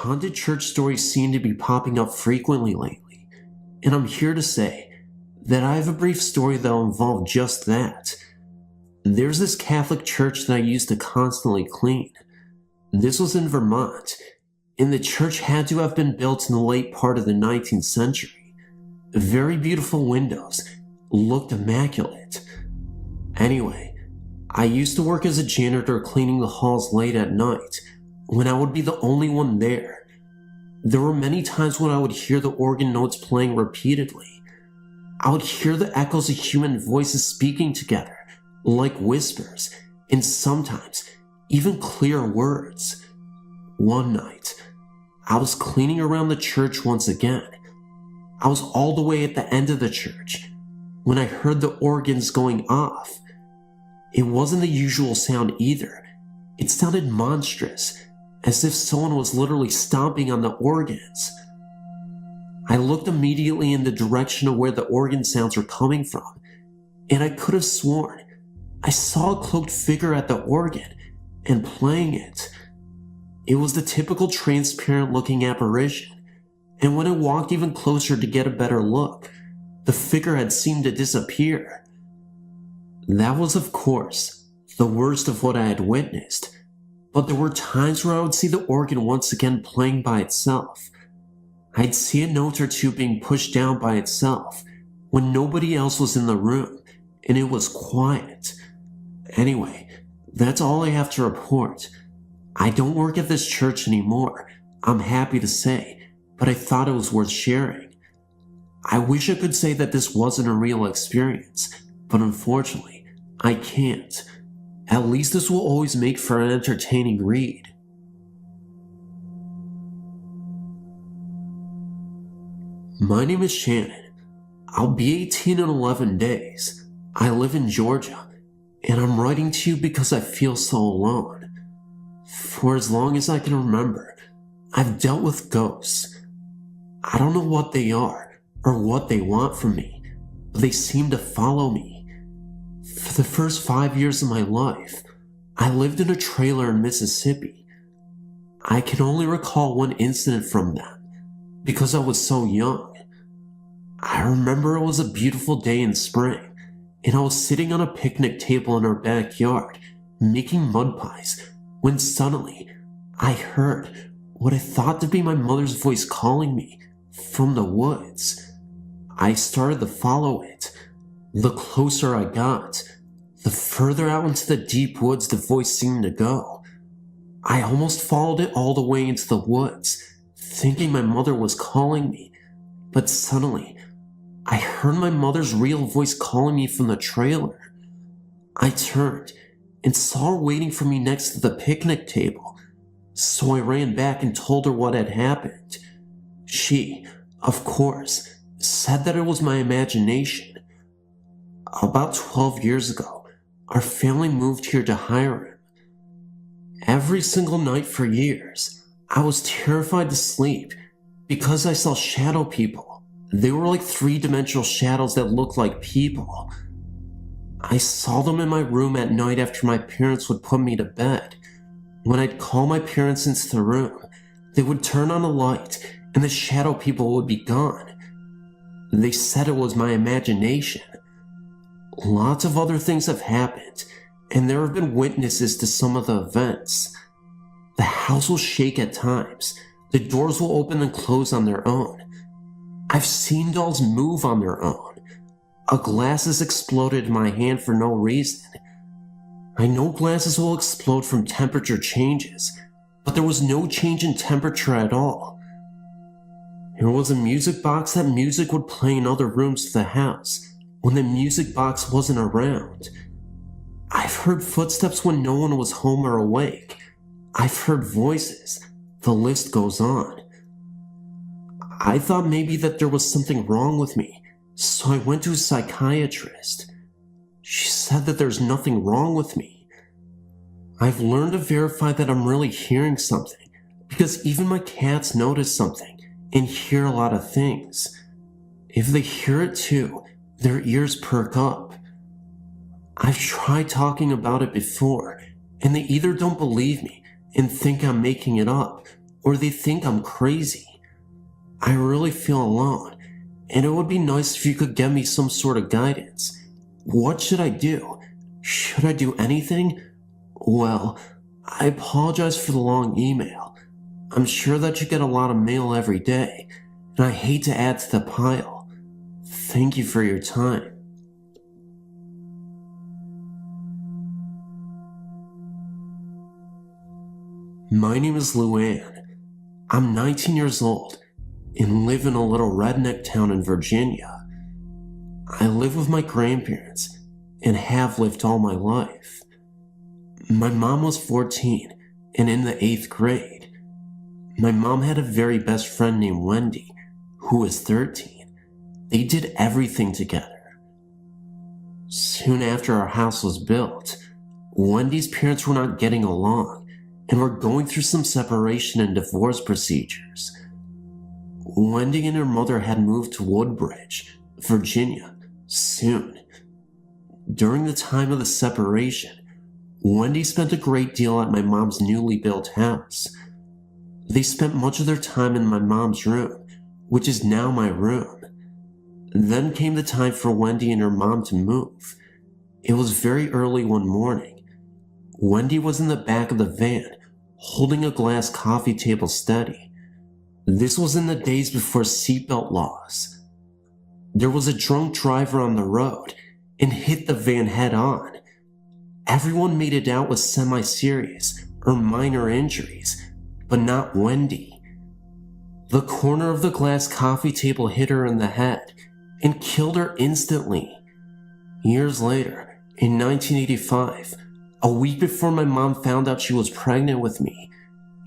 Haunted church stories seem to be popping up frequently lately, and I'm here to say that I have a brief story that will involve just that. There's this Catholic church that I used to constantly clean. This was in Vermont, and the church had to have been built in the late part of the 19th century. Very beautiful windows, looked immaculate. Anyway, I used to work as a janitor cleaning the halls late at night, when I would be the only one there. There were many times when I would hear the organ notes playing repeatedly. I would hear the echoes of human voices speaking together, like whispers, and sometimes even clear words. One night, I was cleaning around the church once again. I was all the way at the end of the church when I heard the organs going off. It wasn't the usual sound either. It sounded monstrous, as if someone was literally stomping on the organs. I looked immediately in the direction of where the organ sounds were coming from, and I could have sworn I saw a cloaked figure at the organ and playing it. It was the typical transparent-looking apparition, and when I walked even closer to get a better look, the figure had seemed to disappear. That was, of course, the worst of what I had witnessed, but there were times where I would see the organ once again playing by itself. I'd see a note or two being pushed down by itself when nobody else was in the room, and it was quiet. Anyway, that's all I have to report. I don't work at this church anymore, I'm happy to say, but I thought it was worth sharing. I wish I could say that this wasn't a real experience, but unfortunately, I can't. At least this will always make for an entertaining read. My name is Shannon. I'll be 18 in 11 days. I live in Georgia, and I'm writing to you because I feel so alone. For as long as I can remember, I've dealt with ghosts. I don't know what they are or what they want from me, but they seem to follow me. For the first 5 years of my life, I lived in a trailer in Mississippi. I can only recall one incident from them, because I was so young. I remember it was a beautiful day in spring, and I was sitting on a picnic table in our backyard, making mud pies, when suddenly, I heard what I thought to be my mother's voice calling me from the woods. I started to follow it. The closer I got, the further out into the deep woods the voice seemed to go. I almost followed it all the way into the woods, thinking my mother was calling me, but suddenly, I heard my mother's real voice calling me from the trailer. I turned and saw her waiting for me next to the picnic table, so I ran back and told her what had happened. She, of course, said that it was my imagination. About 12 years ago, our family moved here to Hiram. Every single night for years, I was terrified to sleep because I saw shadow people. They were like three-dimensional shadows that looked like people. I saw them in my room at night after my parents would put me to bed. When I'd call my parents into the room, they would turn on a light and the shadow people would be gone. They said it was my imagination. Lots of other things have happened, and there have been witnesses to some of the events. The house will shake at times. The doors will open and close on their own. I've seen dolls move on their own. A glass has exploded in my hand for no reason. I know glasses will explode from temperature changes, but there was no change in temperature at all. There was a music box that music would play in other rooms of the house when the music box wasn't around. I've heard footsteps when no one was home or awake. I've heard voices. The list goes on. I thought maybe that there was something wrong with me, so I went to a psychiatrist. She said that there's nothing wrong with me. I've learned to verify that I'm really hearing something, because even my cats notice something and hear a lot of things. If they hear it too, their ears perk up. I've tried talking about it before, and they either don't believe me and think I'm making it up, or they think I'm crazy. I really feel alone, and it would be nice if you could give me some sort of guidance. What should I do? Should I do anything? Well, I apologize for the long email. I'm sure that you get a lot of mail every day, and I hate to add to the pile. Thank you for your time. My name is Luann. I'm 19 years old and live in a little redneck town in Virginia. I live with my grandparents and have lived all my life. My mom was 14 and in the 8th grade. My mom had a very best friend named Wendy, who was 13. They did everything together. Soon after our house was built, Wendy's parents were not getting along and were going through some separation and divorce procedures. Wendy and her mother had moved to Woodbridge, Virginia, soon. During the time of the separation, Wendy spent a great deal at my mom's newly built house. They spent much of their time in my mom's room, which is now my room. Then came the time for Wendy and her mom to move. It was very early one morning. Wendy was in the back of the van, holding a glass coffee table steady. This was in the days before seatbelt laws. There was a drunk driver on the road and hit the van head on. Everyone made it out with semi-serious or minor injuries, but not Wendy. The corner of the glass coffee table hit her in the head and killed her instantly. Years later, in 1985, a week before my mom found out she was pregnant with me,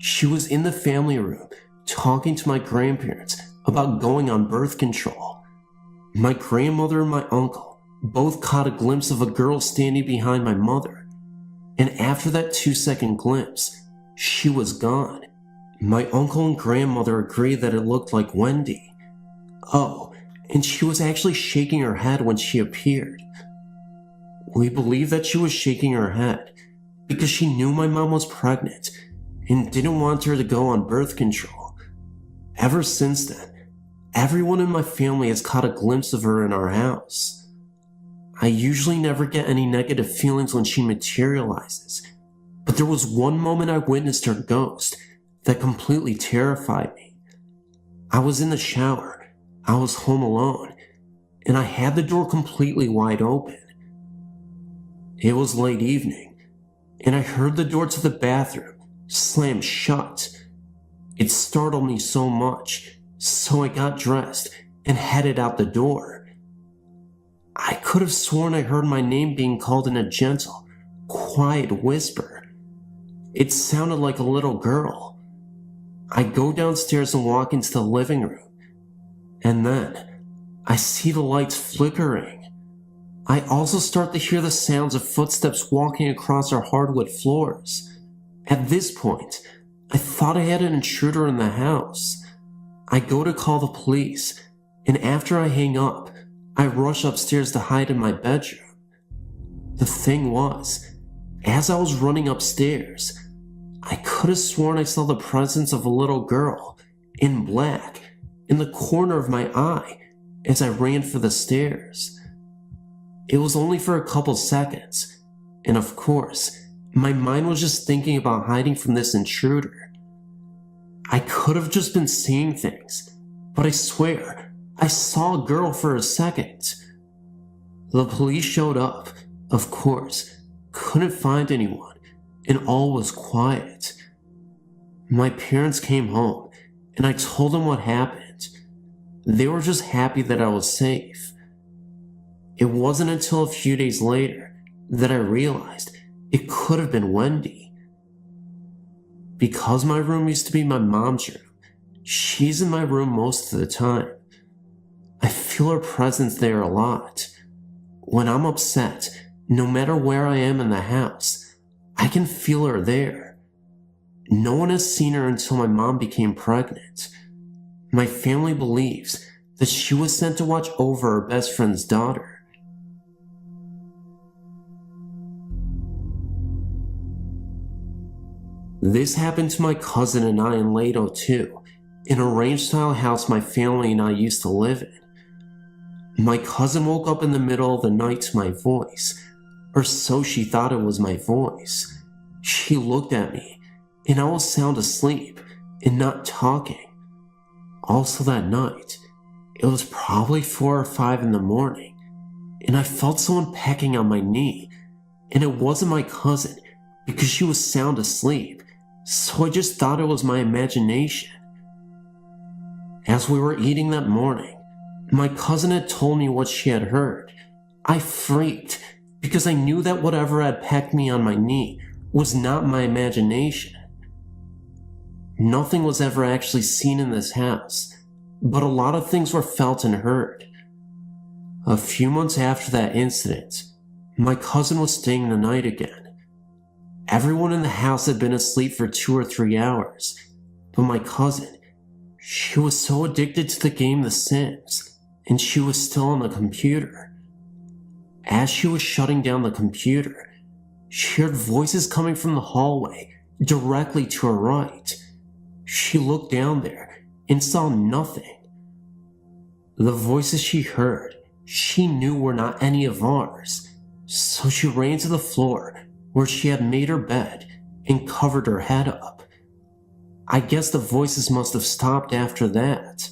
she was in the family room talking to my grandparents about going on birth control. My grandmother and my uncle both caught a glimpse of a girl standing behind my mother, and after that 2-second glimpse, she was gone. My uncle and grandmother agreed that it looked like Wendy. Oh, and she was actually shaking her head when she appeared. We believe that she was shaking her head because she knew my mom was pregnant and didn't want her to go on birth control. Ever since then, everyone in my family has caught a glimpse of her in our house. I usually never get any negative feelings when she materializes, but there was one moment I witnessed her ghost that completely terrified me. I was in the shower, I was home alone, and I had the door completely wide open. It was late evening, and I heard the door to the bathroom slam shut. It startled me so much, so I got dressed and headed out the door. I could have sworn I heard my name being called in a gentle, quiet whisper. It sounded like a little girl. I go downstairs and walk into the living room, and then I see the lights flickering. I also start to hear the sounds of footsteps walking across our hardwood floors. At this point, I thought I had an intruder in the house. I go to call the police, and after I hang up, I rush upstairs to hide in my bedroom. The thing was, as I was running upstairs, I could have sworn I saw the presence of a little girl, in black, in the corner of my eye as I ran for the stairs. It was only for a couple seconds, and of course, my mind was just thinking about hiding from this intruder. I could have just been seeing things, but I swear, I saw a girl for a second. The police showed up, of course, couldn't find anyone, and all was quiet. My parents came home, and I told them what happened. They were just happy that I was safe. It wasn't until a few days later that I realized it could have been Wendy. Because my room used to be my mom's room, she's in my room most of the time. I feel her presence there a lot. When I'm upset, no matter where I am in the house, I can feel her there. No one has seen her until my mom became pregnant. My family believes that she was sent to watch over her best friend's daughter. This happened to my cousin and I in Lato too, in a ranch-style house my family and I used to live in. My cousin woke up in the middle of the night to my voice, or so she thought it was my voice. She looked at me, and I was sound asleep and not talking. Also that night, it was probably 4 or 5 in the morning, and I felt someone pecking on my knee, and it wasn't my cousin because she was sound asleep, so I just thought it was my imagination. As we were eating that morning, my cousin had told me what she had heard. I freaked because I knew that whatever had pecked me on my knee was not my imagination. Nothing was ever actually seen in this house, but a lot of things were felt and heard. A few months after that incident, my cousin was staying the night again. Everyone in the house had been asleep for 2 or 3 hours, but my cousin, she was so addicted to the game The Sims, and she was still on the computer. As she was shutting down the computer, she heard voices coming from the hallway directly to her right. She looked down there and saw nothing. The voices she heard, she knew were not any of ours, so she ran to the floor where she had made her bed and covered her head up. I guess the voices must have stopped after that.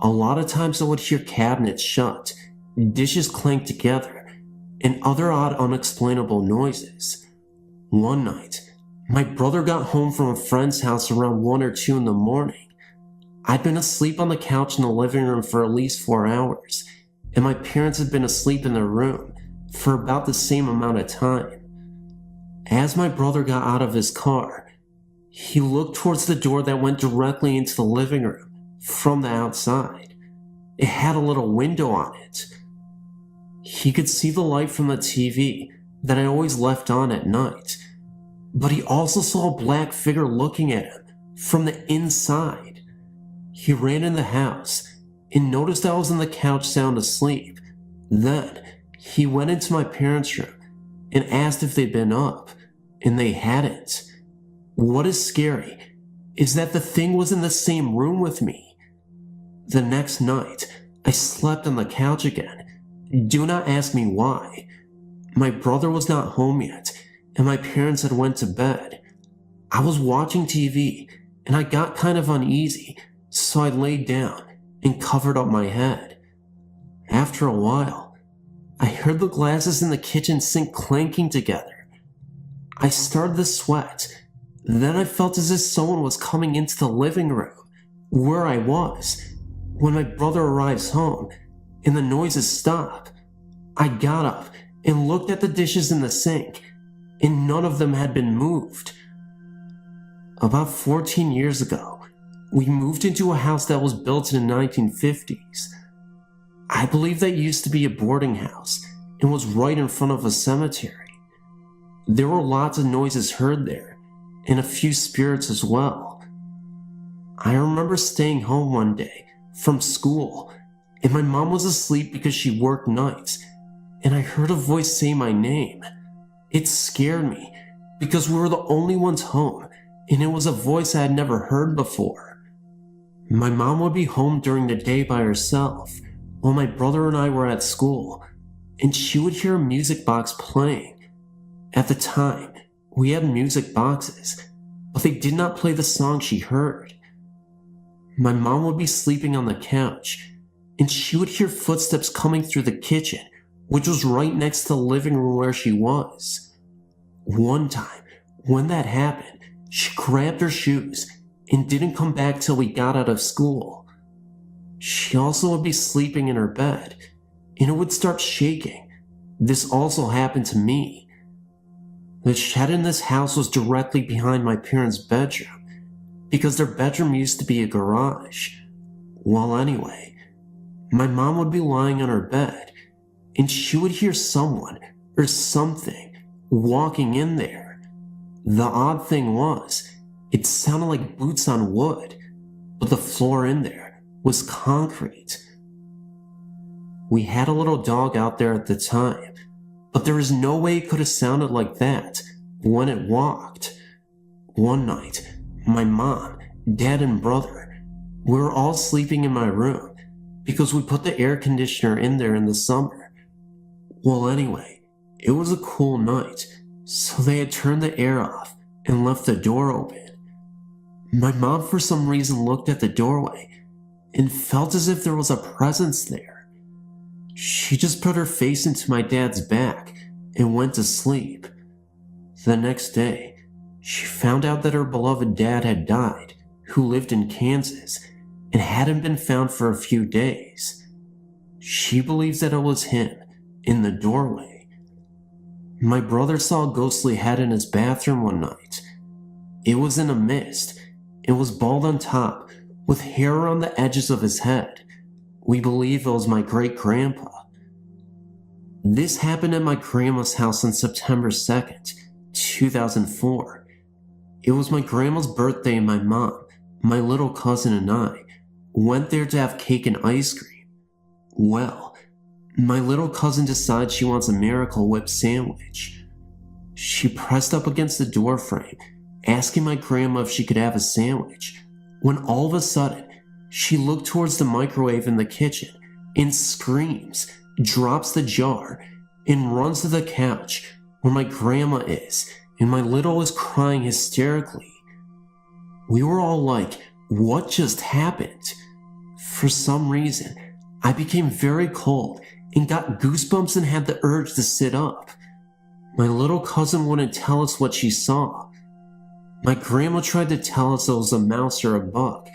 A lot of times I would hear cabinets shut, dishes clank together, and other odd unexplainable noises. One night, my brother got home from a friend's house around 1 or 2 in the morning. I'd been asleep on the couch in the living room for at least 4 hours, and my parents had been asleep in their room for about the same amount of time. As my brother got out of his car, he looked towards the door that went directly into the living room from the outside. It had a little window on it. He could see the light from the TV that I always left on at night, but he also saw a black figure looking at him from the inside. He ran in the house and noticed I was on the couch sound asleep. Then he went into my parents' room and asked if they'd been up, and they hadn't. What is scary is that the thing was in the same room with me. The next night, I slept on the couch again. Do not ask me why. My brother was not home yet, and my parents had went to bed. I was watching TV, and I got kind of uneasy, so I laid down and covered up my head. After a while, I heard the glasses in the kitchen sink clanking together. I started to sweat. Then I felt as if someone was coming into the living room, where I was. When my brother arrives home, and the noises stop, I got up and looked at the dishes in the sink, and none of them had been moved. About 14 years ago, we moved into a house that was built in the 1950s. I believe that used to be a boarding house and was right in front of a cemetery. There were lots of noises heard there, and a few spirits as well. I remember staying home one day from school, and my mom was asleep because she worked nights, and I heard a voice say my name. It scared me because we were the only ones home, and it was a voice I had never heard before. My mom would be home during the day by herself, while my brother and I were at school, and she would hear a music box playing. At the time, we had music boxes, but they did not play the song she heard. My mom would be sleeping on the couch, and she would hear footsteps coming through the kitchen, which was right next to the living room where she was. One time, when that happened, she grabbed her shoes and didn't come back till we got out of school. She also would be sleeping in her bed, and it would start shaking. This also happened to me. The shed in this house was directly behind my parents' bedroom, because their bedroom used to be a garage. Well, anyway, my mom would be lying on her bed, and she would hear someone or something walking in there. The odd thing was, it sounded like boots on wood, but the floor in there was concrete. We had a little dog out there at the time, but there is no way it could have sounded like that when it walked. One night, my mom, dad, and brother, we were all sleeping in my room because we put the air conditioner in there in the summer. Well, anyway, it was a cool night, so they had turned the air off and left the door open. My mom, for some reason, looked at the doorway and felt as if there was a presence there. She just put her face into my dad's back and went to sleep. The next day, she found out that her beloved dad had died, who lived in Kansas, and hadn't been found for a few days. She believes that it was him in the doorway. My brother saw a ghostly head in his bathroom one night. It was in a mist and was bald on top with hair around the edges of his head. We believe it was my great-grandpa. This happened at my grandma's house on September 2nd, 2004. It was my grandma's birthday and my mom, my little cousin, and I went there to have cake and ice cream. Well, my little cousin decides she wants a Miracle Whip sandwich. She pressed up against the door frame, asking my grandma if she could have a sandwich, when all of a sudden, she looked towards the microwave in the kitchen and screams, drops the jar, and runs to the couch where my grandma is, and my little is crying hysterically. We were all like, what just happened? For some reason, I became very cold and got goosebumps and had the urge to sit up. My little cousin wouldn't tell us what she saw. My grandma tried to tell us it was a mouse or a bug,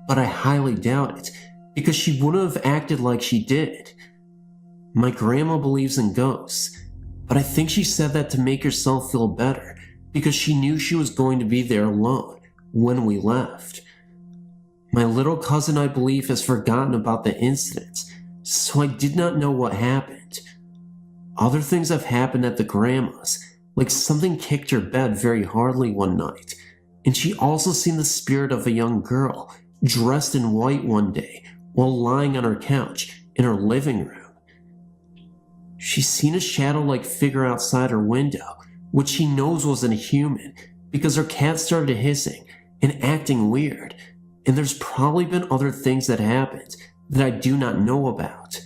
but I highly doubt it, because she wouldn't have acted like she did. My grandma believes in ghosts, but I think she said that to make herself feel better, because she knew she was going to be there alone when we left. My little cousin, I believe, has forgotten about the incidents, so I did not know what happened. Other things have happened at the grandma's, like something kicked her bed very hardly one night, and she also seen the spirit of a young girl dressed in white one day while lying on her couch in her living room. She's seen a shadow-like figure outside her window, which she knows wasn't a human because her cat started hissing and acting weird, and there's probably been other things that happened that I do not know about.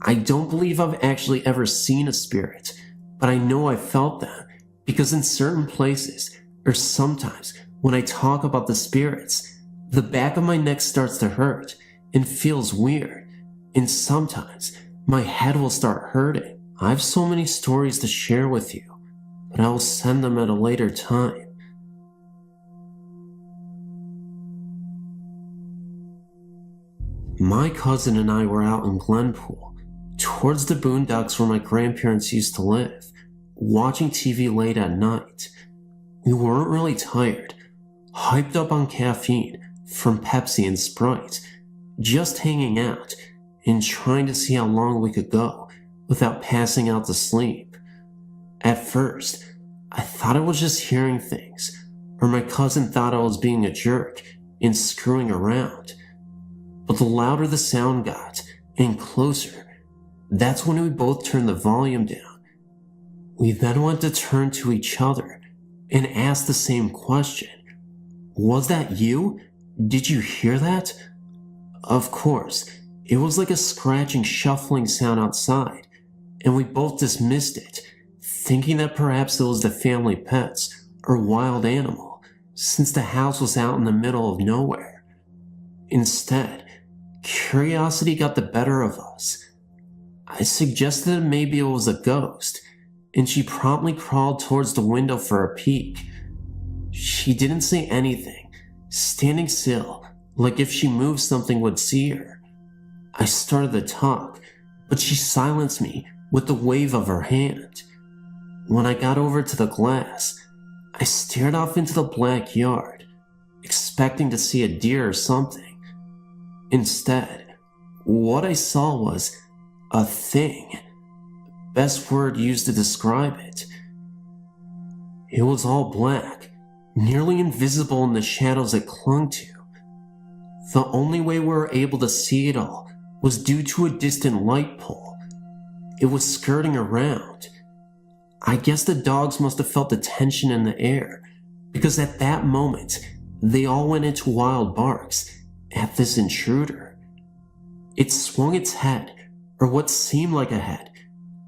I don't believe I've actually ever seen a spirit, but I know I felt them, because in certain places, or sometimes when I talk about the spirits, the back of my neck starts to hurt and feels weird, and sometimes my head will start hurting. I have so many stories to share with you, but I will send them at a later time. My cousin and I were out in Glenpool, towards the boondocks where my grandparents used to live, watching TV late at night. We weren't really tired, hyped up on caffeine from Pepsi and Sprite, just hanging out and trying to see how long we could go without passing out to sleep. At first, I thought I was just hearing things, or my cousin thought I was being a jerk and screwing around. But the louder the sound got, and closer, that's when we both turned the volume down. We then went to turn to each other and ask the same question. Was that you? Did you hear that? Of course, it was like a scratching, shuffling sound outside, and we both dismissed it, thinking that perhaps it was the family pets or wild animal, since the house was out in the middle of nowhere. Instead, curiosity got the better of us. I suggested that maybe it was a ghost, and she promptly crawled towards the window for a peek. She didn't say anything, standing still, like if she moved something would see her. I started to talk, but she silenced me with the wave of her hand. When I got over to the glass, I stared off into the black yard, expecting to see a deer or something. Instead, what I saw was a thing. Best word used to describe it. It was all black, nearly invisible in the shadows it clung to. The only way we were able to see it all was due to a distant light pole. It was skirting around. I guess the dogs must have felt the tension in the air, because at that moment, they all went into wild barks at this intruder. It swung its head, or what seemed like a head,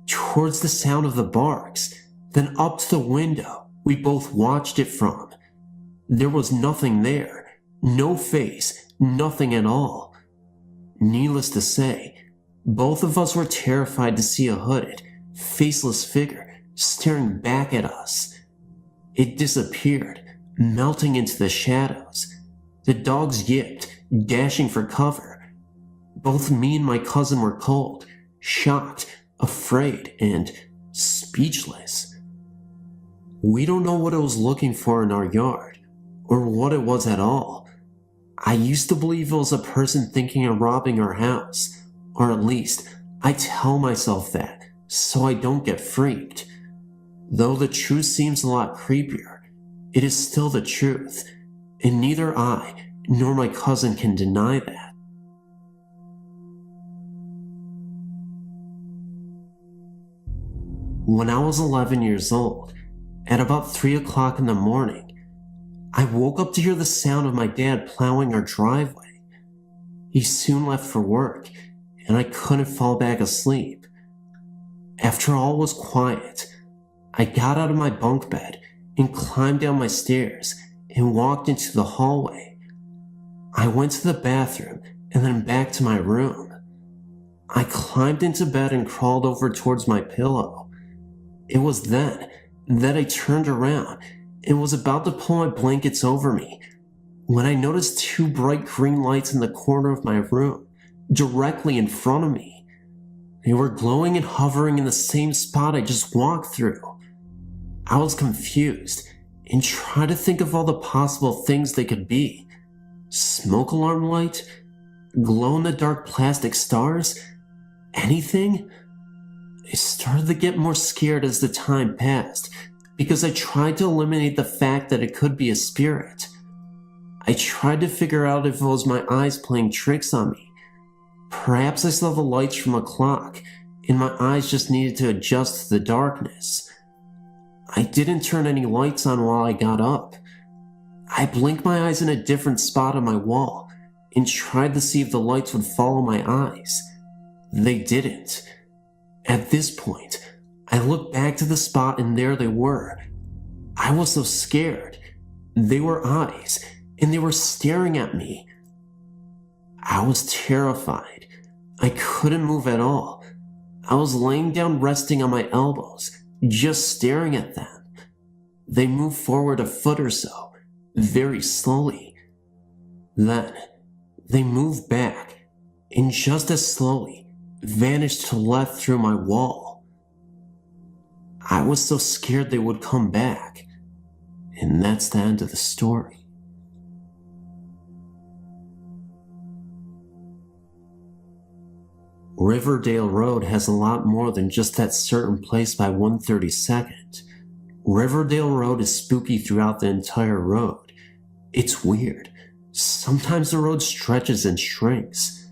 towards the sound of the barks, then up to the window we both watched it from. There was nothing there, no face, nothing at all. Needless to say, both of us were terrified to see a hooded, faceless figure staring back at us. It disappeared, melting into the shadows. The dogs yipped, dashing for cover. Both me and my cousin were cold, shocked, afraid, and speechless. We don't know what it was looking for in our yard, or what it was at all. I used to believe it was a person thinking of robbing our house, or at least I tell myself that so I don't get freaked. Though the truth seems a lot creepier, it is still the truth, and neither I nor my cousin can deny that. When I was 11 years old, at about 3 o'clock in the morning, I woke up to hear the sound of my dad plowing our driveway. He soon left for work, and I couldn't fall back asleep. After all was quiet, I got out of my bunk bed and climbed down my stairs and walked into the hallway. I went to the bathroom and then back to my room. I climbed into bed and crawled over towards my pillow. It was then that I turned around and was about to pull my blankets over me when I noticed two bright green lights in the corner of my room, directly in front of me. They were glowing and hovering in the same spot I just walked through. I was confused and tried to think of all the possible things they could be. Smoke alarm light? Glow-in-the-dark plastic stars? Anything? I started to get more scared as the time passed because I tried to eliminate the fact that it could be a spirit. I tried to figure out if it was my eyes playing tricks on me. Perhaps I saw the lights from a clock and my eyes just needed to adjust to the darkness. I didn't turn any lights on while I got up. I blinked my eyes in a different spot on my wall and tried to see if the lights would follow my eyes. They didn't. At this point, I looked back to the spot and there they were. I was so scared. They were eyes, and they were staring at me. I was terrified. I couldn't move at all. I was laying down resting on my elbows, just staring at them. They moved forward a foot or so, very slowly. Then, they moved back, and just as slowly, vanished to the left through my wall. I was so scared they would come back, and that's the end of the story. Riverdale Road has a lot more than just that certain place by 132nd. Riverdale Road is spooky throughout the entire road. It's weird. Sometimes the road stretches and shrinks.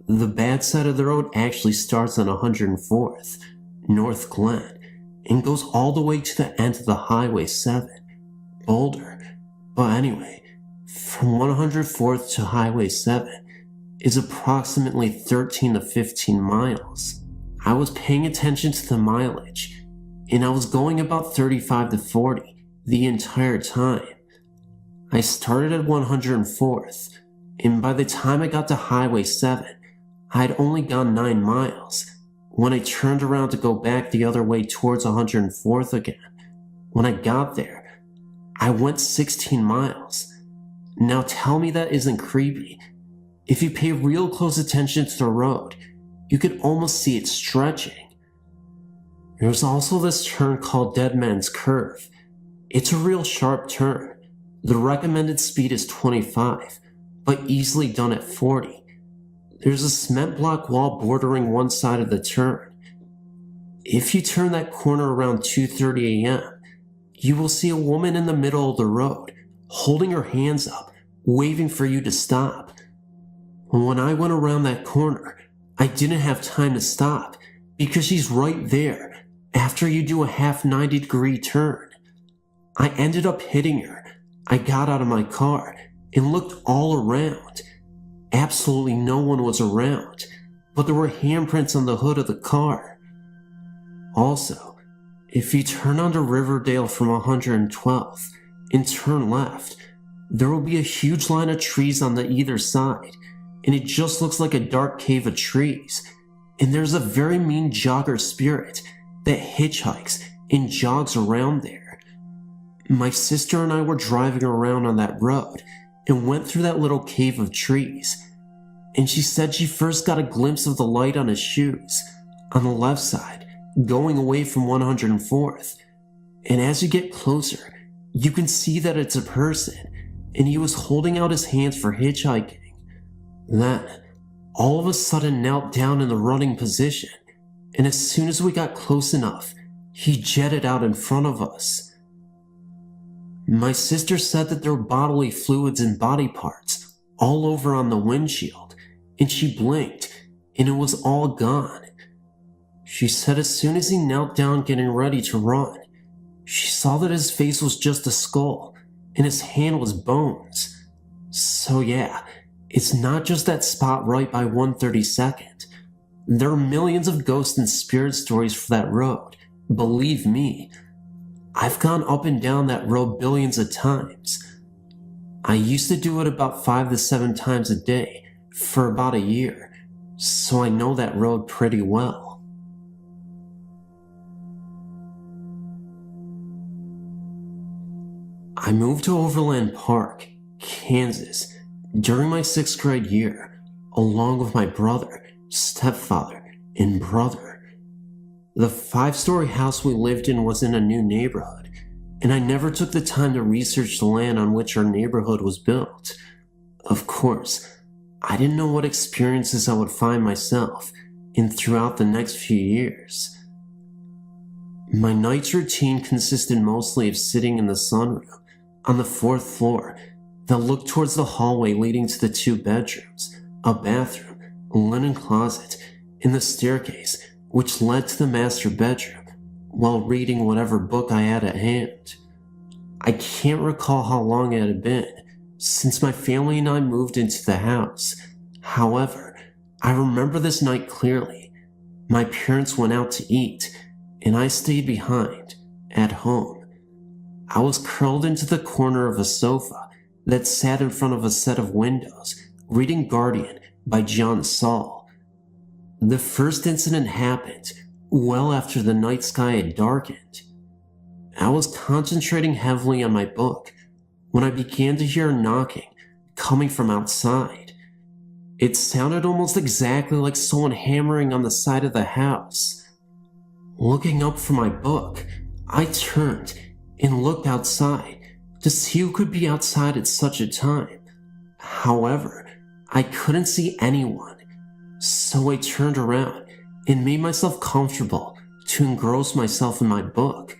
The bad side of the road actually starts on 104th, North Glen, and goes all the way to the end of the Highway 7, Boulder. But anyway, from 104th to Highway 7 is approximately 13 to 15 miles. I was paying attention to the mileage, and I was going about 35 to 40 the entire time. I started at 104th, and by the time I got to Highway 7, I had only gone 9 miles. When I turned around to go back the other way towards 104th again, when I got there, I went 16 miles. Now tell me that isn't creepy. If you pay real close attention to the road, you could almost see it stretching. There's also this turn called Dead Man's Curve. It's a real sharp turn. The recommended speed is 25, but easily done at 40. There's a cement block wall bordering one side of the turn. If you turn that corner around 2:30 a.m., you will see a woman in the middle of the road, holding her hands up, waving for you to stop. When I went around that corner, I didn't have time to stop because she's right there after you do a half 90-degree turn. I ended up hitting her I got out of my car and looked all around. Absolutely no one was around, but there were handprints on the hood of the car. Also, if you turn onto Riverdale from 112th and turn left, there will be a huge line of trees on the either side, and it just looks like a dark cave of trees. And there's a very mean jogger spirit that hitchhikes and jogs around there. My sister and I were driving around on that road and went through that little cave of trees, and she said she first got a glimpse of the light on his shoes on the left side going away from 104th, and as you get closer you can see that it's a person, and he was holding out his hands for hitchhiking. Then all of a sudden knelt down in the running position, and as soon as we got close enough he jetted out in front of us. My sister said that there were bodily fluids and body parts all over on the windshield, and she blinked and it was all gone. She said as soon as he knelt down getting ready to run, she saw that his face was just a skull and his hand was bones. So yeah, it's not just that spot right by 132nd. There are millions of ghost and spirit stories for that road, believe me. I've gone up and down that road billions of times. I used to do it about 5 to 7 times a day for about a year, so I know that road pretty well. I moved to Overland Park, Kansas, during my 6th grade year, along with my brother, stepfather, and brother. The 5-story house we lived in was in a new neighborhood, and I never took the time to research the land on which our neighborhood was built. Of course, I didn't know what experiences I would find myself in throughout the next few years. My night's routine consisted mostly of sitting in the sunroom on the 4th floor that looked towards the hallway leading to the 2 bedrooms, a bathroom, a linen closet, and the staircase which led to the master bedroom, while reading whatever book I had at hand. I can't recall how long it had been since my family and I moved into the house. However, I remember this night clearly. My parents went out to eat, and I stayed behind, at home. I was curled into the corner of a sofa that sat in front of a set of windows, reading Guardian by John Saul. The first incident happened well after the night sky had darkened. I was concentrating heavily on my book when I began to hear a knocking coming from outside. It sounded almost exactly like someone hammering on the side of the house. Looking up from my book, I turned and looked outside to see who could be outside at such a time. However, I couldn't see anyone, so I turned around and made myself comfortable to engross myself in my book.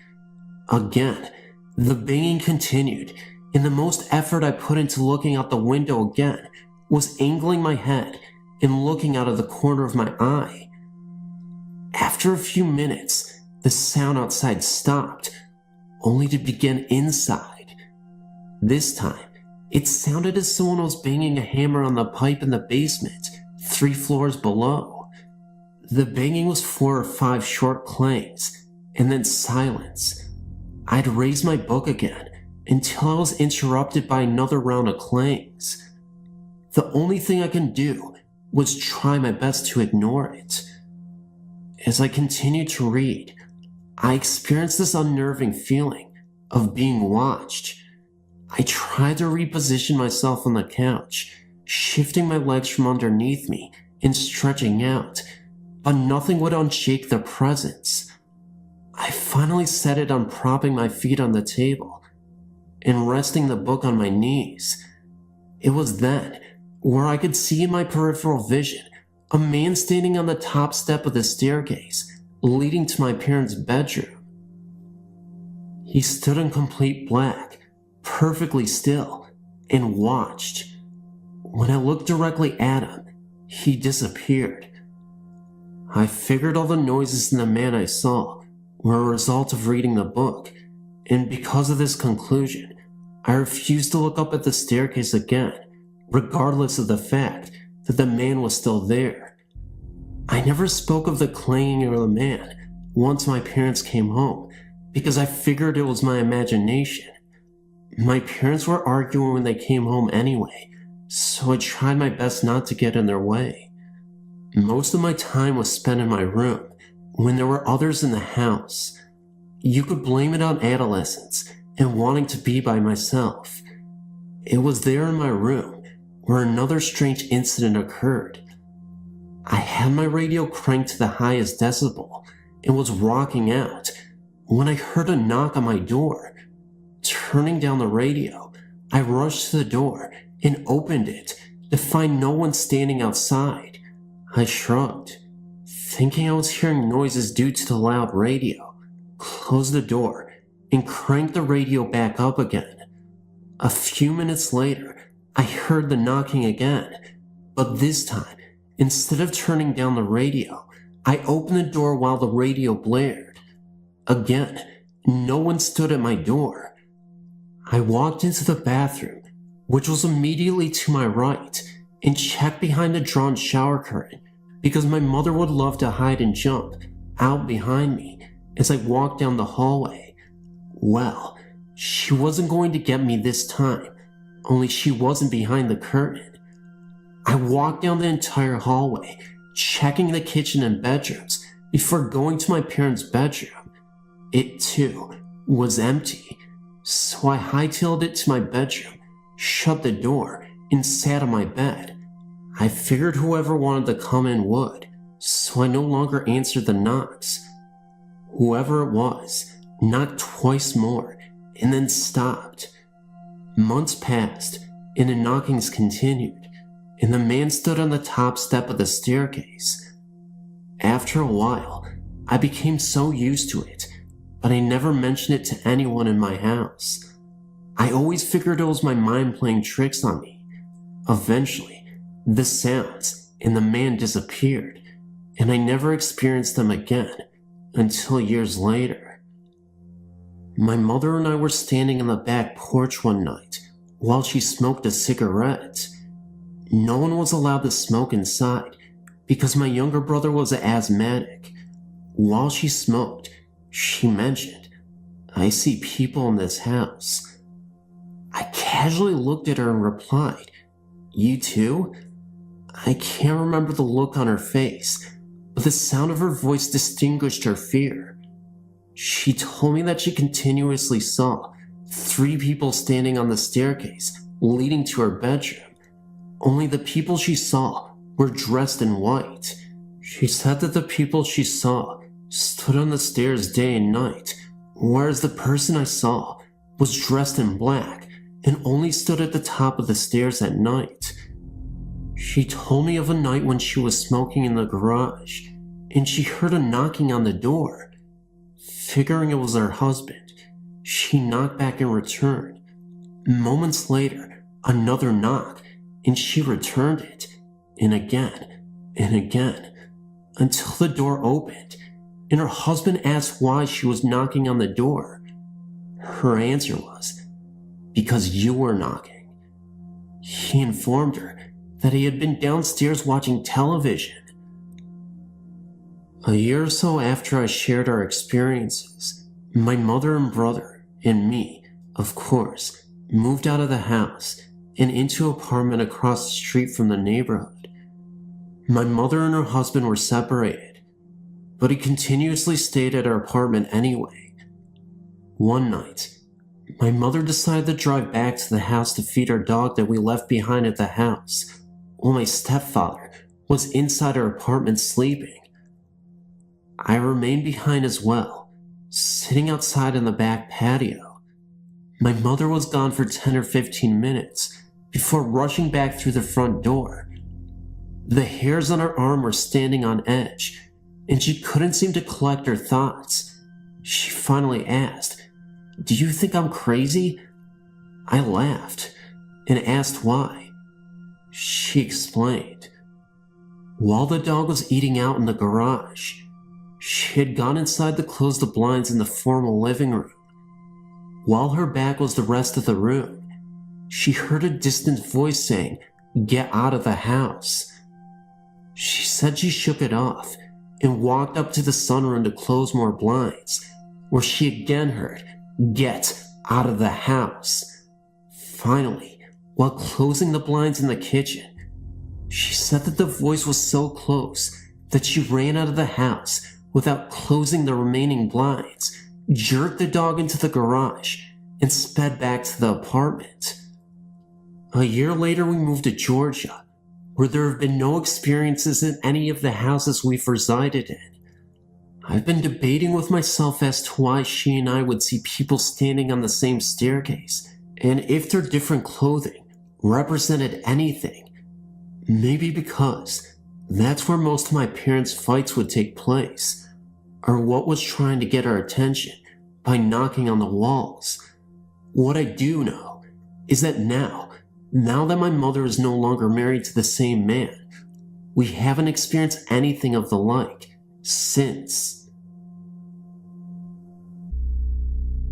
Again, the banging continued, and the most effort I put into looking out the window again was angling my head and looking out of the corner of my eye. After a few minutes, the sound outside stopped, only to begin inside. This time, it sounded as someone was banging a hammer on the pipe in the basement, 3 floors below. The banging was 4 or 5 short clangs, and then silence. I'd raise my book again until I was interrupted by another round of clangs. The only thing I could do was try my best to ignore it. As I continued to read, I experienced this unnerving feeling of being watched. I tried to reposition myself on the couch, shifting my legs from underneath me and stretching out, but nothing would unshake their presence. I finally settled on propping my feet on the table and resting the book on my knees. It was then where I could see in my peripheral vision a man standing on the top step of the staircase leading to my parents' bedroom. He stood in complete black, perfectly still, and watched. When I looked directly at him, he disappeared. I figured all the noises in the man I saw were a result of reading the book, and because of this conclusion, I refused to look up at the staircase again, regardless of the fact that the man was still there. I never spoke of the clanging or the man once my parents came home because I figured it was my imagination. My parents were arguing when they came home anyway, so I tried my best not to get in their way. Most of my time was spent in my room when there were others in the house. You could blame it on adolescence and wanting to be by myself. It was there in my room where another strange incident occurred. I had my radio cranked to the highest decibel and was rocking out when I heard a knock on my door. Turning down the radio, I rushed to the door and opened it to find no one standing outside. I shrugged, thinking I was hearing noises due to the loud radio, closed the door, and cranked the radio back up again. A few minutes later, I heard the knocking again, but this time, instead of turning down the radio, I opened the door while the radio blared. Again, no one stood at my door. I walked into the bathroom, which was immediately to my right, and checked behind the drawn shower curtain because my mother would love to hide and jump out behind me as I walked down the hallway. Well, she wasn't going to get me this time, only she wasn't behind the curtain. I walked down the entire hallway, checking the kitchen and bedrooms before going to my parents' bedroom. It, too, was empty, so I hightailed it to my bedroom, shut the door, and sat on my bed. I figured whoever wanted to come in would, so I no longer answered the knocks. Whoever it was knocked twice more and then stopped. Months passed, and the knockings continued, and the man stood on the top step of the staircase. After a while, I became so used to it, but I never mentioned it to anyone in my house. I always figured it was my mind playing tricks on me. Eventually, the sounds and the man disappeared, and I never experienced them again until years later. My mother and I were standing on the back porch one night while she smoked a cigarette. No one was allowed to smoke inside because my younger brother was an asthmatic. While she smoked, she mentioned, "I see people in this house." I casually looked at her and replied, "You too?" I can't remember the look on her face, but the sound of her voice distinguished her fear. She told me that she continuously saw 3 people standing on the staircase leading to her bedroom. Only the people she saw were dressed in white. She said that the people she saw stood on the stairs day and night, whereas the person I saw was dressed in black and only stood at the top of the stairs at night. She told me of a night when she was smoking in the garage, and she heard a knocking on the door. Figuring it was her husband, she knocked back in return. Moments later, another knock, and she returned it, and again, until the door opened, and her husband asked why she was knocking on the door. Her answer was, "Because you were knocking." He informed her that he had been downstairs watching television. A year or so after I shared our experiences, my mother and brother, and me, of course, moved out of the house and into an apartment across the street from the neighborhood. My mother and her husband were separated, but he continuously stayed at our apartment anyway. One night, my mother decided to drive back to the house to feed our dog that we left behind at the house, while my stepfather was inside our apartment sleeping. I remained behind as well, sitting outside in the back patio. My mother was gone for 10 or 15 minutes before rushing back through the front door. The hairs on her arm were standing on edge, and she couldn't seem to collect her thoughts. She finally asked, "Do you think I'm crazy?" I laughed and asked why. She explained. While the dog was eating out in the garage, she had gone inside to close the blinds in the formal living room. while her back was the rest of the room, she heard a distant voice saying, "Get out of the house." She said she shook it off and walked up to the sunroom to close more blinds, where she again heard, "Get out of the house." Finally, while closing the blinds in the kitchen, she said that the voice was so close that she ran out of the house without closing the remaining blinds, jerked the dog into the garage, and sped back to the apartment. A year later, we moved to Georgia, where there have been no experiences in any of the houses we've resided in. I've been debating with myself as to why she and I would see people standing on the same staircase, and if their different clothing represented anything. Maybe because that's where most of my parents' fights would take place, or what was trying to get our attention by knocking on the walls. What I do know is that now that my mother is no longer married to the same man, we haven't experienced anything of the like since.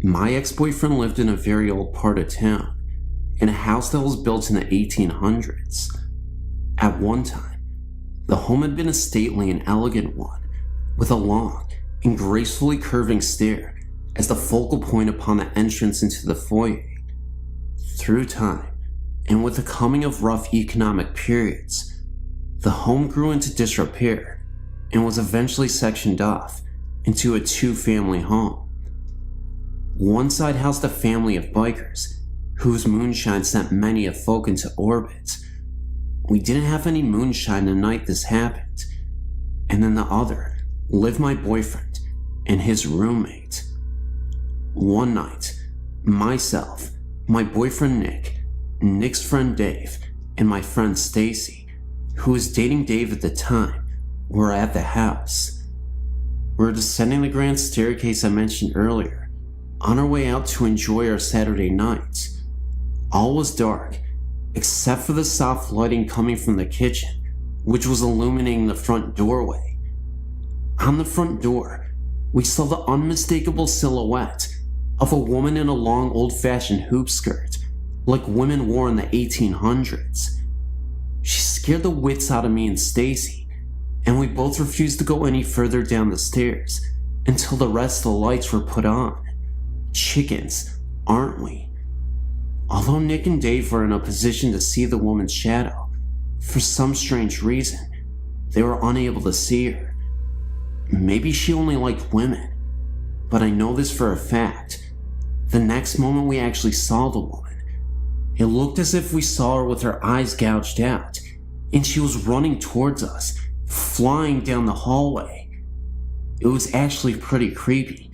My ex-boyfriend lived in a very old part of town, in a house that was built in the 1800s. At one time, the home had been a stately and elegant one, with a long and gracefully curving stair as the focal point upon the entrance into the foyer. Through time, and with the coming of rough economic periods, the home grew into disrepair and was eventually sectioned off into a two-family home. One side housed a family of bikers, whose moonshine sent many of folk into orbit. We didn't have any moonshine the night this happened. And then the other lived my boyfriend and his roommate. One night, myself, my boyfriend Nick, Nick's friend Dave, and my friend Stacy, who was dating Dave at the time, were at the house. We were descending the grand staircase I mentioned earlier, on our way out to enjoy our Saturday night. All was dark, except for the soft lighting coming from the kitchen, which was illuminating the front doorway. On the front door, we saw the unmistakable silhouette of a woman in a long old-fashioned hoop skirt, like women wore in the 1800s. She scared the wits out of me and Stacy, and we both refused to go any further down the stairs until the rest of the lights were put on. Chickens, aren't we? Although Nick and Dave were in a position to see the woman's shadow, for some strange reason, they were unable to see her. Maybe she only liked women, but I know this for a fact. The next moment we actually saw the woman, it looked as if we saw her with her eyes gouged out, and she was running towards us, flying down the hallway. It was actually pretty creepy,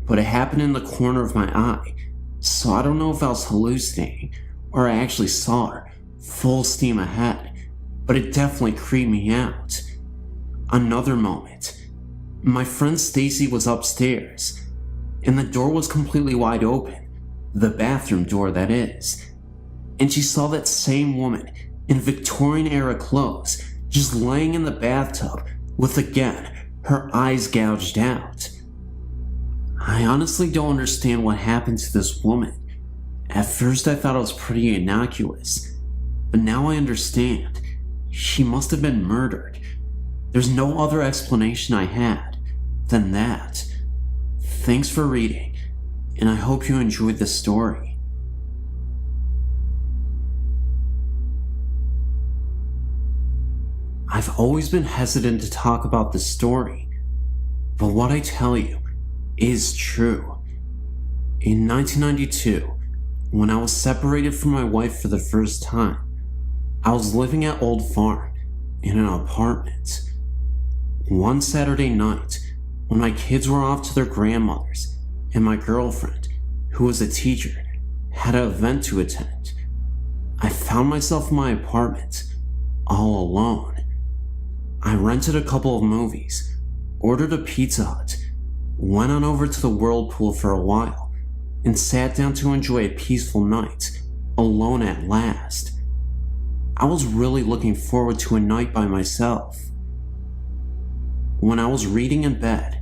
but it happened in the corner of my eye, so I don't know if I was hallucinating or I actually saw her full steam ahead, but it definitely creeped me out. Another moment. My friend Stacy was upstairs, and the door was completely wide open, the bathroom door that is, and she saw that same woman in Victorian-era clothes just laying in the bathtub with, again, her eyes gouged out. I honestly don't understand what happened to this woman. At first I thought it was pretty innocuous, but now I understand. She must have been murdered. There's no other explanation I had than that. Thanks for reading, and I hope you enjoyed the story. I've always been hesitant to talk about this story, but what I tell you is true. In 1992, when I was separated from my wife for the first time, I was living at Old Farm in an apartment. One Saturday night, when my kids were off to their grandmother's and my girlfriend, who was a teacher, had an event to attend, I found myself in my apartment, all alone. I rented a couple of movies, ordered a Pizza Hut, went on over to the whirlpool for a while, and sat down to enjoy a peaceful night, alone at last. I was really looking forward to a night by myself. When I was reading in bed,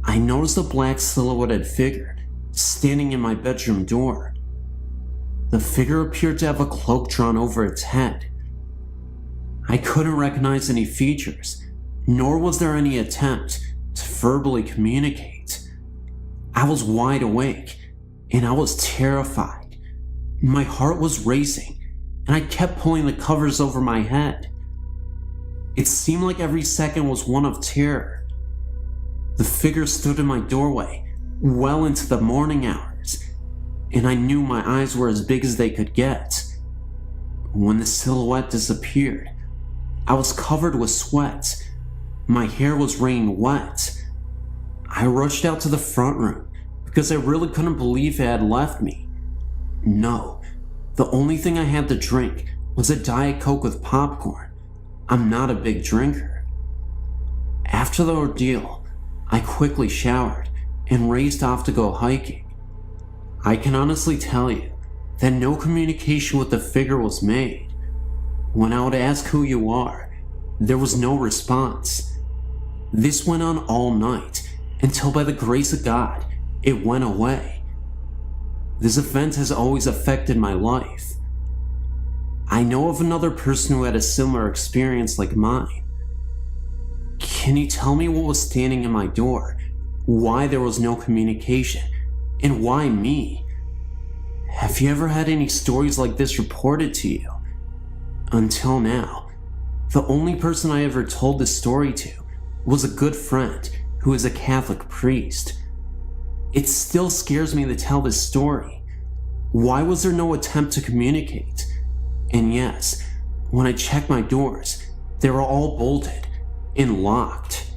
I noticed a black silhouetted figure standing in my bedroom door. The figure appeared to have a cloak drawn over its head. I couldn't recognize any features, nor was there any attempt to verbally communicate. I was wide awake, and I was terrified. My heart was racing, and I kept pulling the covers over my head. It seemed like every second was one of terror. The figure stood in my doorway well into the morning hours, and I knew my eyes were as big as they could get. When the silhouette disappeared, I was covered with sweat. My hair was rain wet. I rushed out to the front room because I really couldn't believe it had left me. No, the only thing I had to drink was a Diet Coke with popcorn. I'm not a big drinker. After the ordeal, I quickly showered and raced off to go hiking. I can honestly tell you that no communication with the figure was made. When I would ask who you are, there was no response. This went on all night until, by the grace of God, it went away. This event has always affected my life. I know of another person who had a similar experience like mine. Can you tell me what was standing in my door, why there was no communication, and why me? Have you ever had any stories like this reported to you? Until now, the only person I ever told this story to was a good friend who is a Catholic priest. It still scares me to tell this story. Why was there no attempt to communicate? And yes, when I checked my doors, they were all bolted and locked.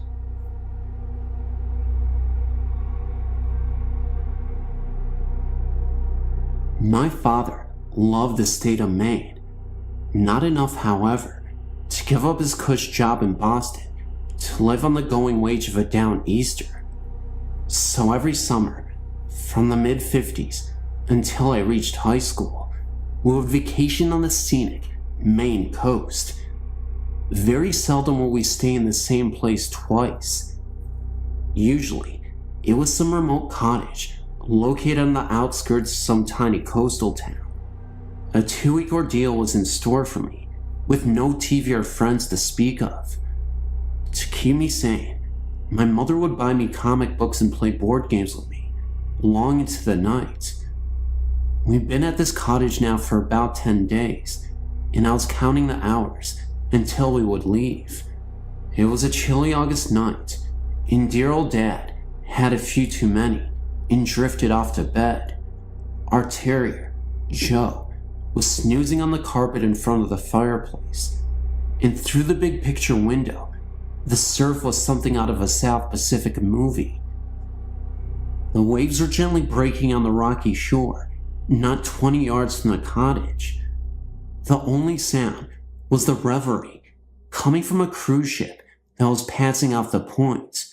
My father loved the state of Maine. Not enough, however, to give up his cush job in Boston to live on the going wage of a downeaster. So every summer, from the mid-50s until I reached high school, we would vacation on the scenic Maine coast. Very seldom would we stay in the same place twice. Usually, it was some remote cottage located on the outskirts of some tiny coastal town. A 2-week ordeal was in store for me, with no TV or friends to speak of. To keep me sane, my mother would buy me comic books and play board games with me, long into the night. We'd been at this cottage now for about 10 days, and I was counting the hours until we would leave. It was a chilly August night, and dear old Dad had a few too many and drifted off to bed. Our terrier, Joe, was snoozing on the carpet in front of the fireplace, and through the big picture window, the surf was something out of a South Pacific movie. The waves were gently breaking on the rocky shore, not 20 yards from the cottage. The only sound was the reverie coming from a cruise ship that was passing off the point.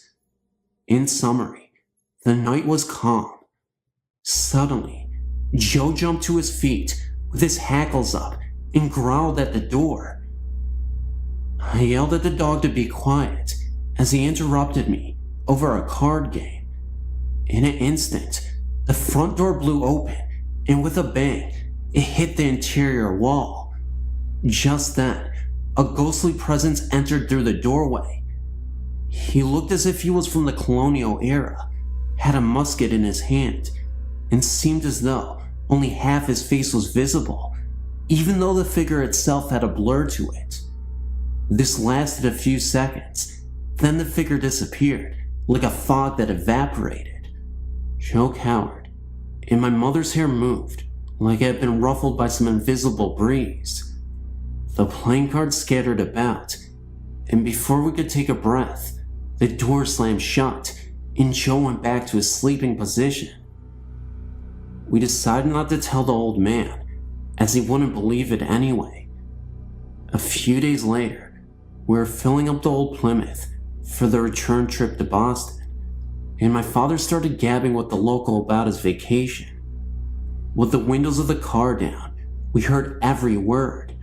In summary, the night was calm. Suddenly, Joe jumped to his feet with his hackles up and growled at the door. I yelled at the dog to be quiet as he interrupted me over a card game. In an instant, the front door blew open, and with a bang, it hit the interior wall. Just then, a ghostly presence entered through the doorway. He looked as if he was from the colonial era, had a musket in his hand, and seemed as though only half his face was visible, even though the figure itself had a blur to it. This lasted a few seconds, then the figure disappeared, like a fog that evaporated. Joe cowered, and my mother's hair moved, like it had been ruffled by some invisible breeze. The playing cards scattered about, and before we could take a breath, the door slammed shut, and Joe went back to his sleeping position. We decided not to tell the old man, as he wouldn't believe it anyway. A few days later, we were filling up the old Plymouth for the return trip to Boston, and my father started gabbing with the local about his vacation. With the windows of the car down, we heard every word.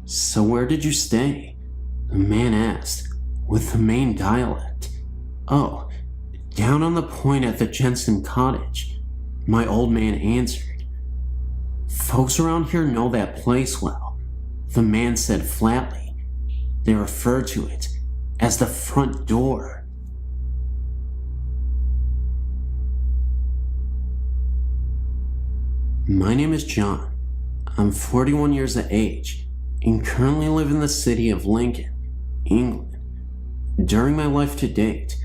"So where did you stay?" the man asked, with the Maine dialect. "Oh, down on the point at the Jensen cottage. My old man answered. Folks around here know that place well, the man said flatly. They refer to it as the front door. My name is John. I'm 41 years of age and currently live in the city of Lincoln, England. During my life to date,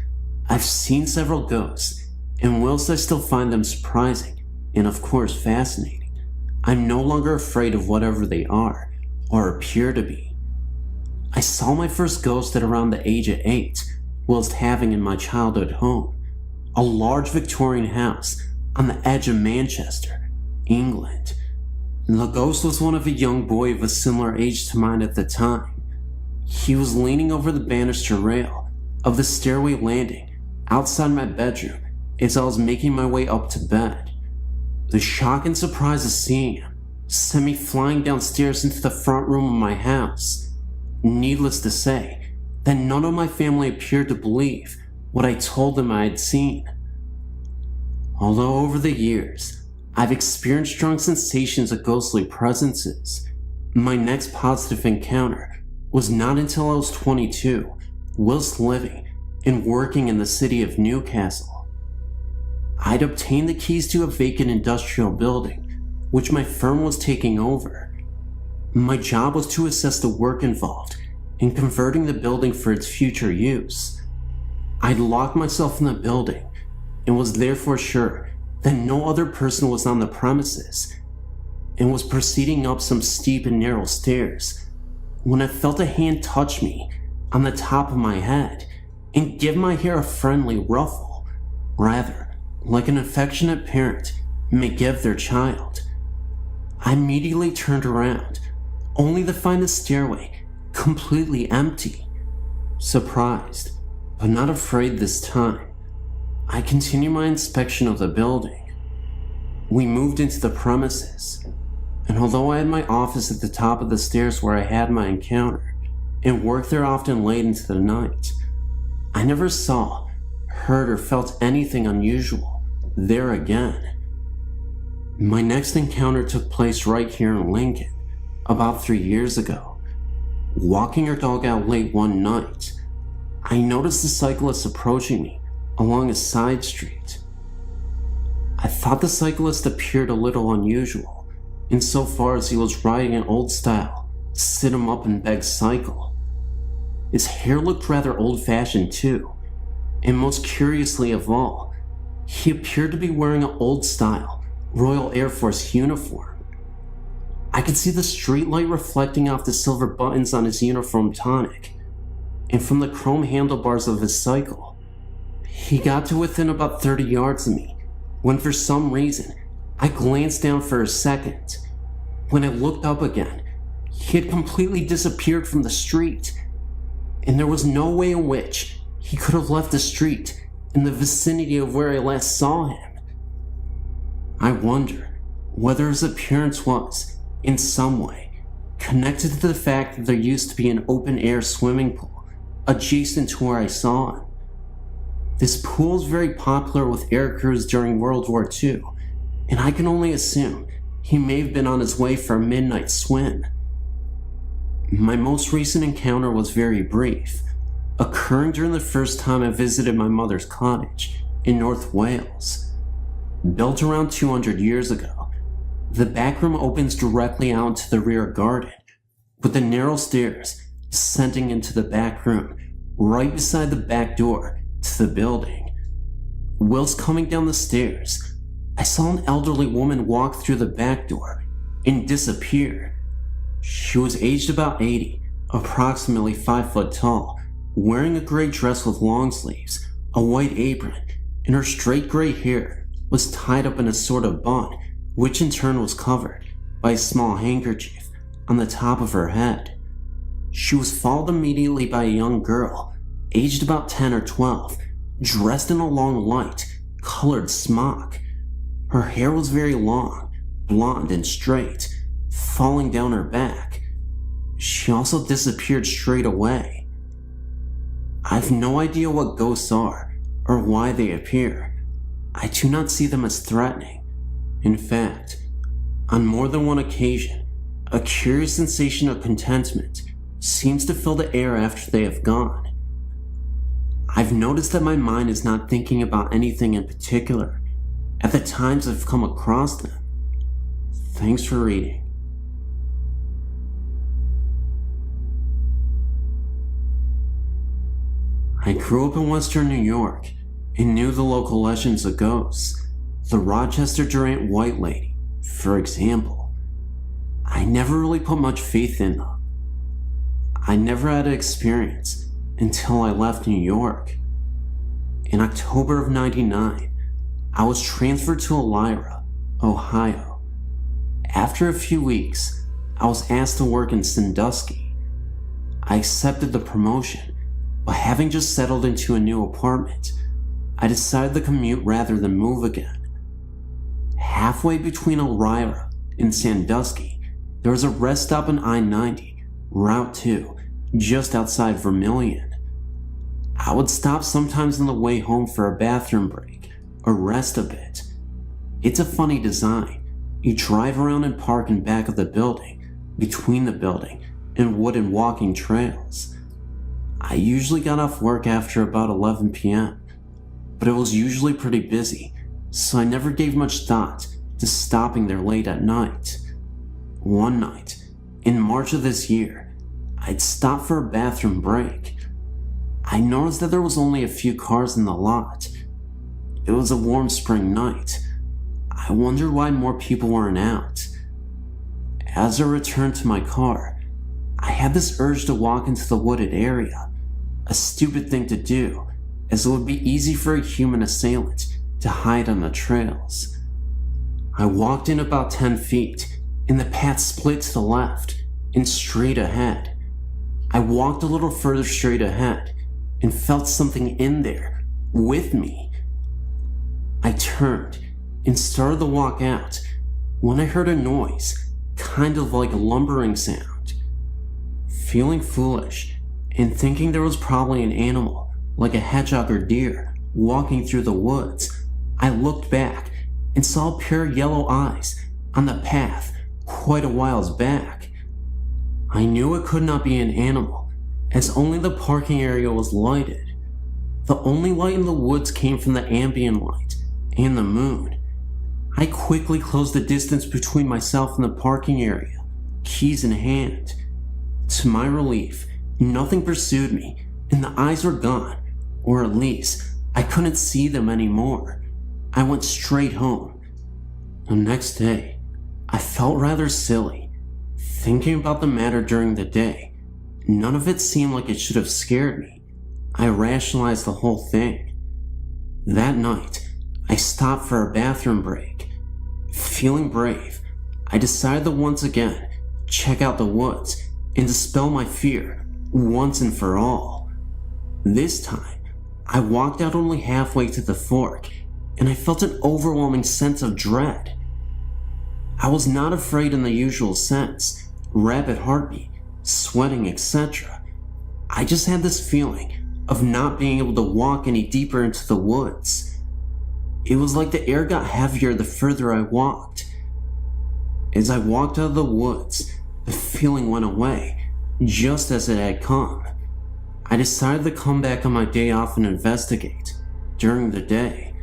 I've seen several ghosts, and whilst I still find them surprising and of course fascinating, I'm no longer afraid of whatever they are or appear to be. I saw my first ghost at around the age of 8 whilst having in my childhood home, a large Victorian house on the edge of Manchester, England. The ghost was one of a young boy of a similar age to mine at the time. He was leaning over the banister rail of the stairway landing outside my bedroom as I was making my way up to bed. The shock and surprise of seeing him sent me flying downstairs into the front room of my house. Needless to say, that none of my family appeared to believe what I told them I had seen. Although over the years, I've experienced strong sensations of ghostly presences, my next positive encounter was not until I was 22, whilst living and working in the city of Newcastle. I'd obtained the keys to a vacant industrial building, which my firm was taking over. My job was to assess the work involved in converting the building for its future use. I'd locked myself in the building and was therefore sure that no other person was on the premises, and was proceeding up some steep and narrow stairs when I felt a hand touch me on the top of my head and give my hair a friendly ruffle, rather like an affectionate parent may give their child. I immediately turned around, only to find the stairway completely empty. Surprised, but not afraid this time, I continued my inspection of the building. We moved into the premises, and although I had my office at the top of the stairs where I had my encounter, and worked there often late into the night, I never saw, heard, or felt anything unusual there again. My next encounter took place right here in Lincoln, about 3 years ago. Walking our dog out late one night, I noticed the cyclist approaching me along a side street. I thought the cyclist appeared a little unusual, insofar as he was riding an old-style, sit-em-up-and-beg cycle. His hair looked rather old-fashioned too, and most curiously of all, he appeared to be wearing an old-style Royal Air Force uniform. I could see the streetlight reflecting off the silver buttons on his uniform tunic, and from the chrome handlebars of his cycle. He got to within about 30 yards of me, when for some reason, I glanced down for a second. When I looked up again, he had completely disappeared from the street, and there was no way in which he could have left the street in the vicinity of where I last saw him. I wonder whether his appearance was, in some way, connected to the fact that there used to be an open-air swimming pool adjacent to where I saw him. This pool is very popular with air crews during World War II, and I can only assume he may have been on his way for a midnight swim. My most recent encounter was very brief, occurring during the first time I visited my mother's cottage in North Wales. Built around 200 years ago, the back room opens directly out into the rear garden, with the narrow stairs descending into the back room right beside the back door to the building. Whilst coming down the stairs, I saw an elderly woman walk through the back door and disappear. She was aged about 80, approximately 5 foot tall, wearing a gray dress with long sleeves, a white apron, and her straight gray hair was tied up in a sort of bun, which in turn was covered by a small handkerchief on the top of her head. She was followed immediately by a young girl, aged about 10 or 12, dressed in a long light colored smock. Her hair was very long, blonde and straight, falling down her back. She also disappeared straight away. I've no idea what ghosts are or why they appear. I do not see them as threatening, In fact, on more than one occasion, a curious sensation of contentment seems to fill the air after they have gone. I've noticed that my mind is not thinking about anything in particular at the times I've come across them. Thanks for reading. I grew up in Western New York and knew the local legends of ghosts. The Rochester Durant White Lady, for example. I never really put much faith in them. I never had an experience until I left New York. In October of '99, I was transferred to Elyria, Ohio. After a few weeks, I was asked to work in Sandusky. I accepted the promotion, but having just settled into a new apartment, I decided to commute rather than move again. Halfway between Elyria and Sandusky, there was a rest stop on I-90, Route 2, just outside Vermilion. I would stop sometimes on the way home for a bathroom break, or rest a bit. It's a funny design. You drive around and park in back of the building, between the building and wooden walking trails. I usually got off work after about 11 p.m., but it was usually pretty busy, so I never gave much thought to stopping there late at night. One night, in March of this year, I'd stopped for a bathroom break. I noticed that there was only a few cars in the lot. It was a warm spring night. I wondered why more people weren't out. As I returned to my car, I had this urge to walk into the wooded area. A stupid thing to do, as it would be easy for a human assailant to hide on the trails. I walked in about 10 feet, and the path split to the left and straight ahead. I walked a little further straight ahead and felt something in there with me. I turned and started to walk out when I heard a noise, kind of like a lumbering sound. Feeling foolish and thinking there was probably an animal, like a hedgehog or deer, walking through the woods, I looked back and saw a pair of yellow eyes on the path quite a whiles back. I knew it could not be an animal, as only the parking area was lighted. The only light in the woods came from the ambient light and the moon. I quickly closed the distance between myself and the parking area, keys in hand. To my relief, nothing pursued me, and the eyes were gone, or at least, I couldn't see them anymore. I went straight home. The next day, I felt rather silly. Thinking about the matter during the day, none of it seemed like it should have scared me. I rationalized the whole thing. That night, I stopped for a bathroom break. Feeling brave, I decided to once again check out the woods and dispel my fear once and for all. This time, I walked out only halfway to the fork, and I felt an overwhelming sense of dread. I was not afraid in the usual sense, rapid heartbeat, sweating, etc. I just had this feeling of not being able to walk any deeper into the woods. It was like the air got heavier the further I walked. As I walked out of the woods, the feeling went away, just as it had come. I decided to come back on my day off and investigate during the day.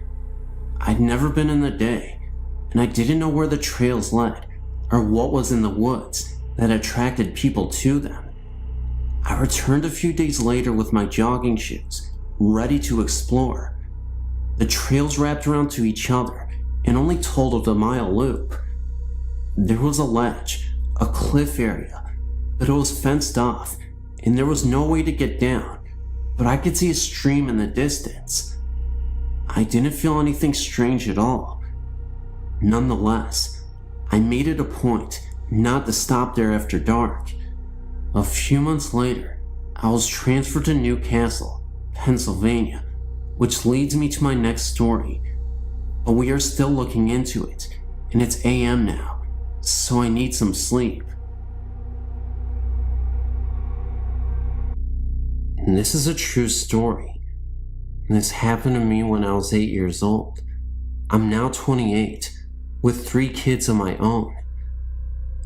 I'd never been in the day, and I didn't know where the trails led or what was in the woods that attracted people to them. I returned a few days later with my jogging shoes, ready to explore. The trails wrapped around to each other and only totaled a mile loop. There was a ledge, a cliff area, but it was fenced off and there was no way to get down, but I could see a stream in the distance. I didn't feel anything strange at all. Nonetheless, I made it a point not to stop there after dark. A few months later, I was transferred to Newcastle, Pennsylvania, which leads me to my next story. But we are still looking into it, and it's AM now, so I need some sleep. And this is a true story. This happened to me when I was 8 years old. I'm now 28, with 3 kids of my own.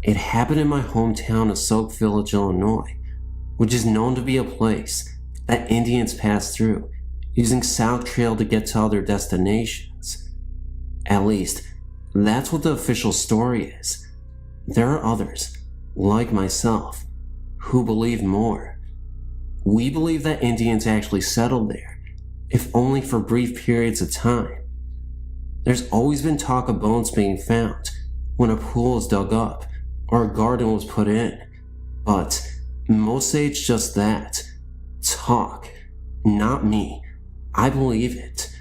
It happened in my hometown of Sauk Village, Illinois, which is known to be a place that Indians pass through using Sauk Trail to get to other destinations. At least, that's what the official story is. There are others, like myself, who believe more. We believe that Indians actually settled there, if only for brief periods of time. There's always been talk of bones being found when a pool is dug up or a garden was put in, but most say it's just that. Talk. Not me. I believe it.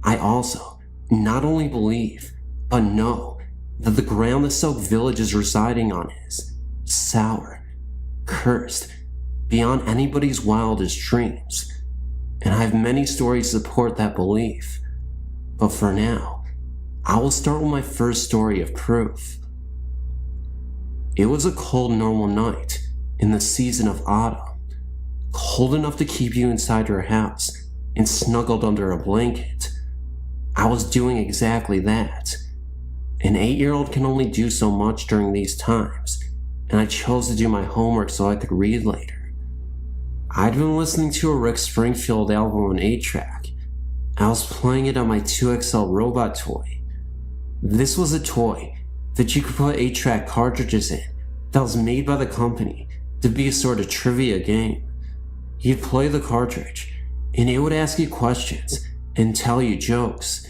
I also not only believe, but know that the ground the Sauk Village is residing on is sour, cursed, beyond anybody's wildest dreams. And I have many stories to support that belief. But for now, I will start with my first story of proof. It was a cold, normal night in the season of autumn, cold enough to keep you inside your house and snuggled under a blanket. I was doing exactly that. An 8-year-old can only do so much during these times, and I chose to do my homework so I could read later. I'd been listening to a Rick Springfield album on 8-track. I was playing it on my 2XL robot toy. This was a toy that you could put 8-track cartridges in that was made by the company to be a sort of trivia game. You'd play the cartridge, and it would ask you questions and tell you jokes.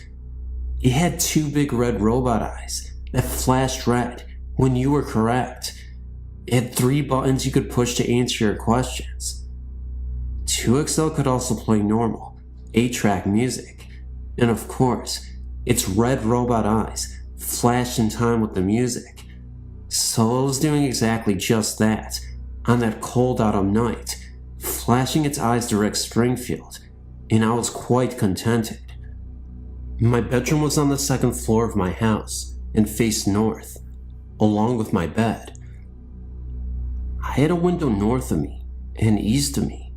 It had 2 big red robot eyes that flashed red when you were correct. It had 3 buttons you could push to answer your questions. 2XL could also play normal 8-track music, and of course, its red robot eyes flashed in time with the music. So it was doing exactly just that on that cold autumn night, flashing its eyes to Rick Springfield, and I was quite contented. My bedroom was on the 2nd floor of my house and faced north, along with my bed. I had a window north of me and east of me.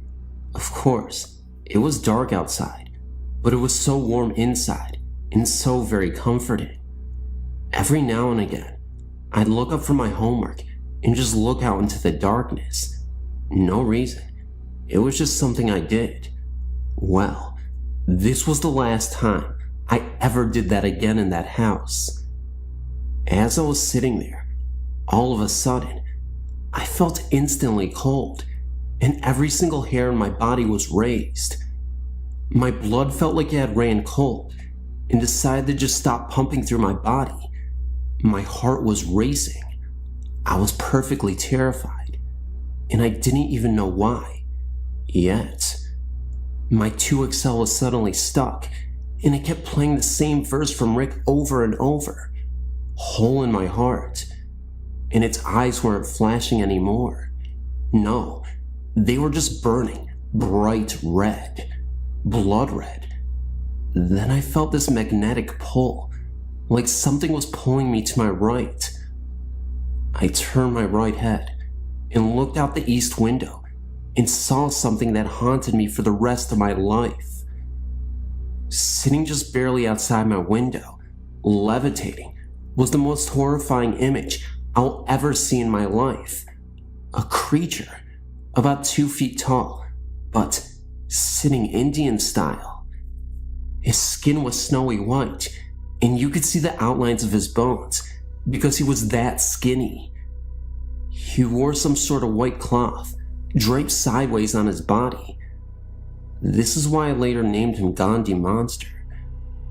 Of course, it was dark outside, but it was so warm inside and so very comforting. Every now and again, I'd look up from my homework and just look out into the darkness. No reason. It was just something I did. Well, this was the last time I ever did that again in that house. As I was sitting there, all of a sudden, I felt instantly cold, and every single hair in my body was raised. My blood felt like it had ran cold and decided to just stop pumping through my body. My heart was racing. I was perfectly terrified, and I didn't even know why. Yet, my 2XL was suddenly stuck, and it kept playing the same verse from Rick over and over. Hole in my heart. And its eyes weren't flashing anymore. No, they were just burning bright red. Blood red. Then I felt this magnetic pull, like something was pulling me to my right. I turned my right head and looked out the east window and saw something that haunted me for the rest of my life. Sitting just barely outside my window, levitating, was the most horrifying image I'll ever see in my life. A creature, about 2 feet tall, but sitting Indian style. His skin was snowy white, and you could see the outlines of his bones because he was that skinny. He wore some sort of white cloth draped sideways on his body. This is why I later named him Gandhi Monster.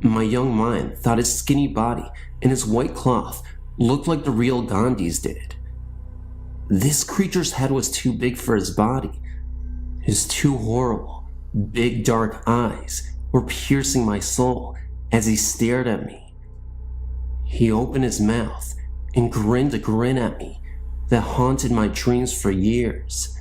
My young mind thought his skinny body and his white cloth looked like the real Gandhis did. This creature's head was too big for his body. His 2 horrible, big dark eyes were piercing my soul as he stared at me. He opened his mouth and grinned a grin at me that haunted my dreams for years.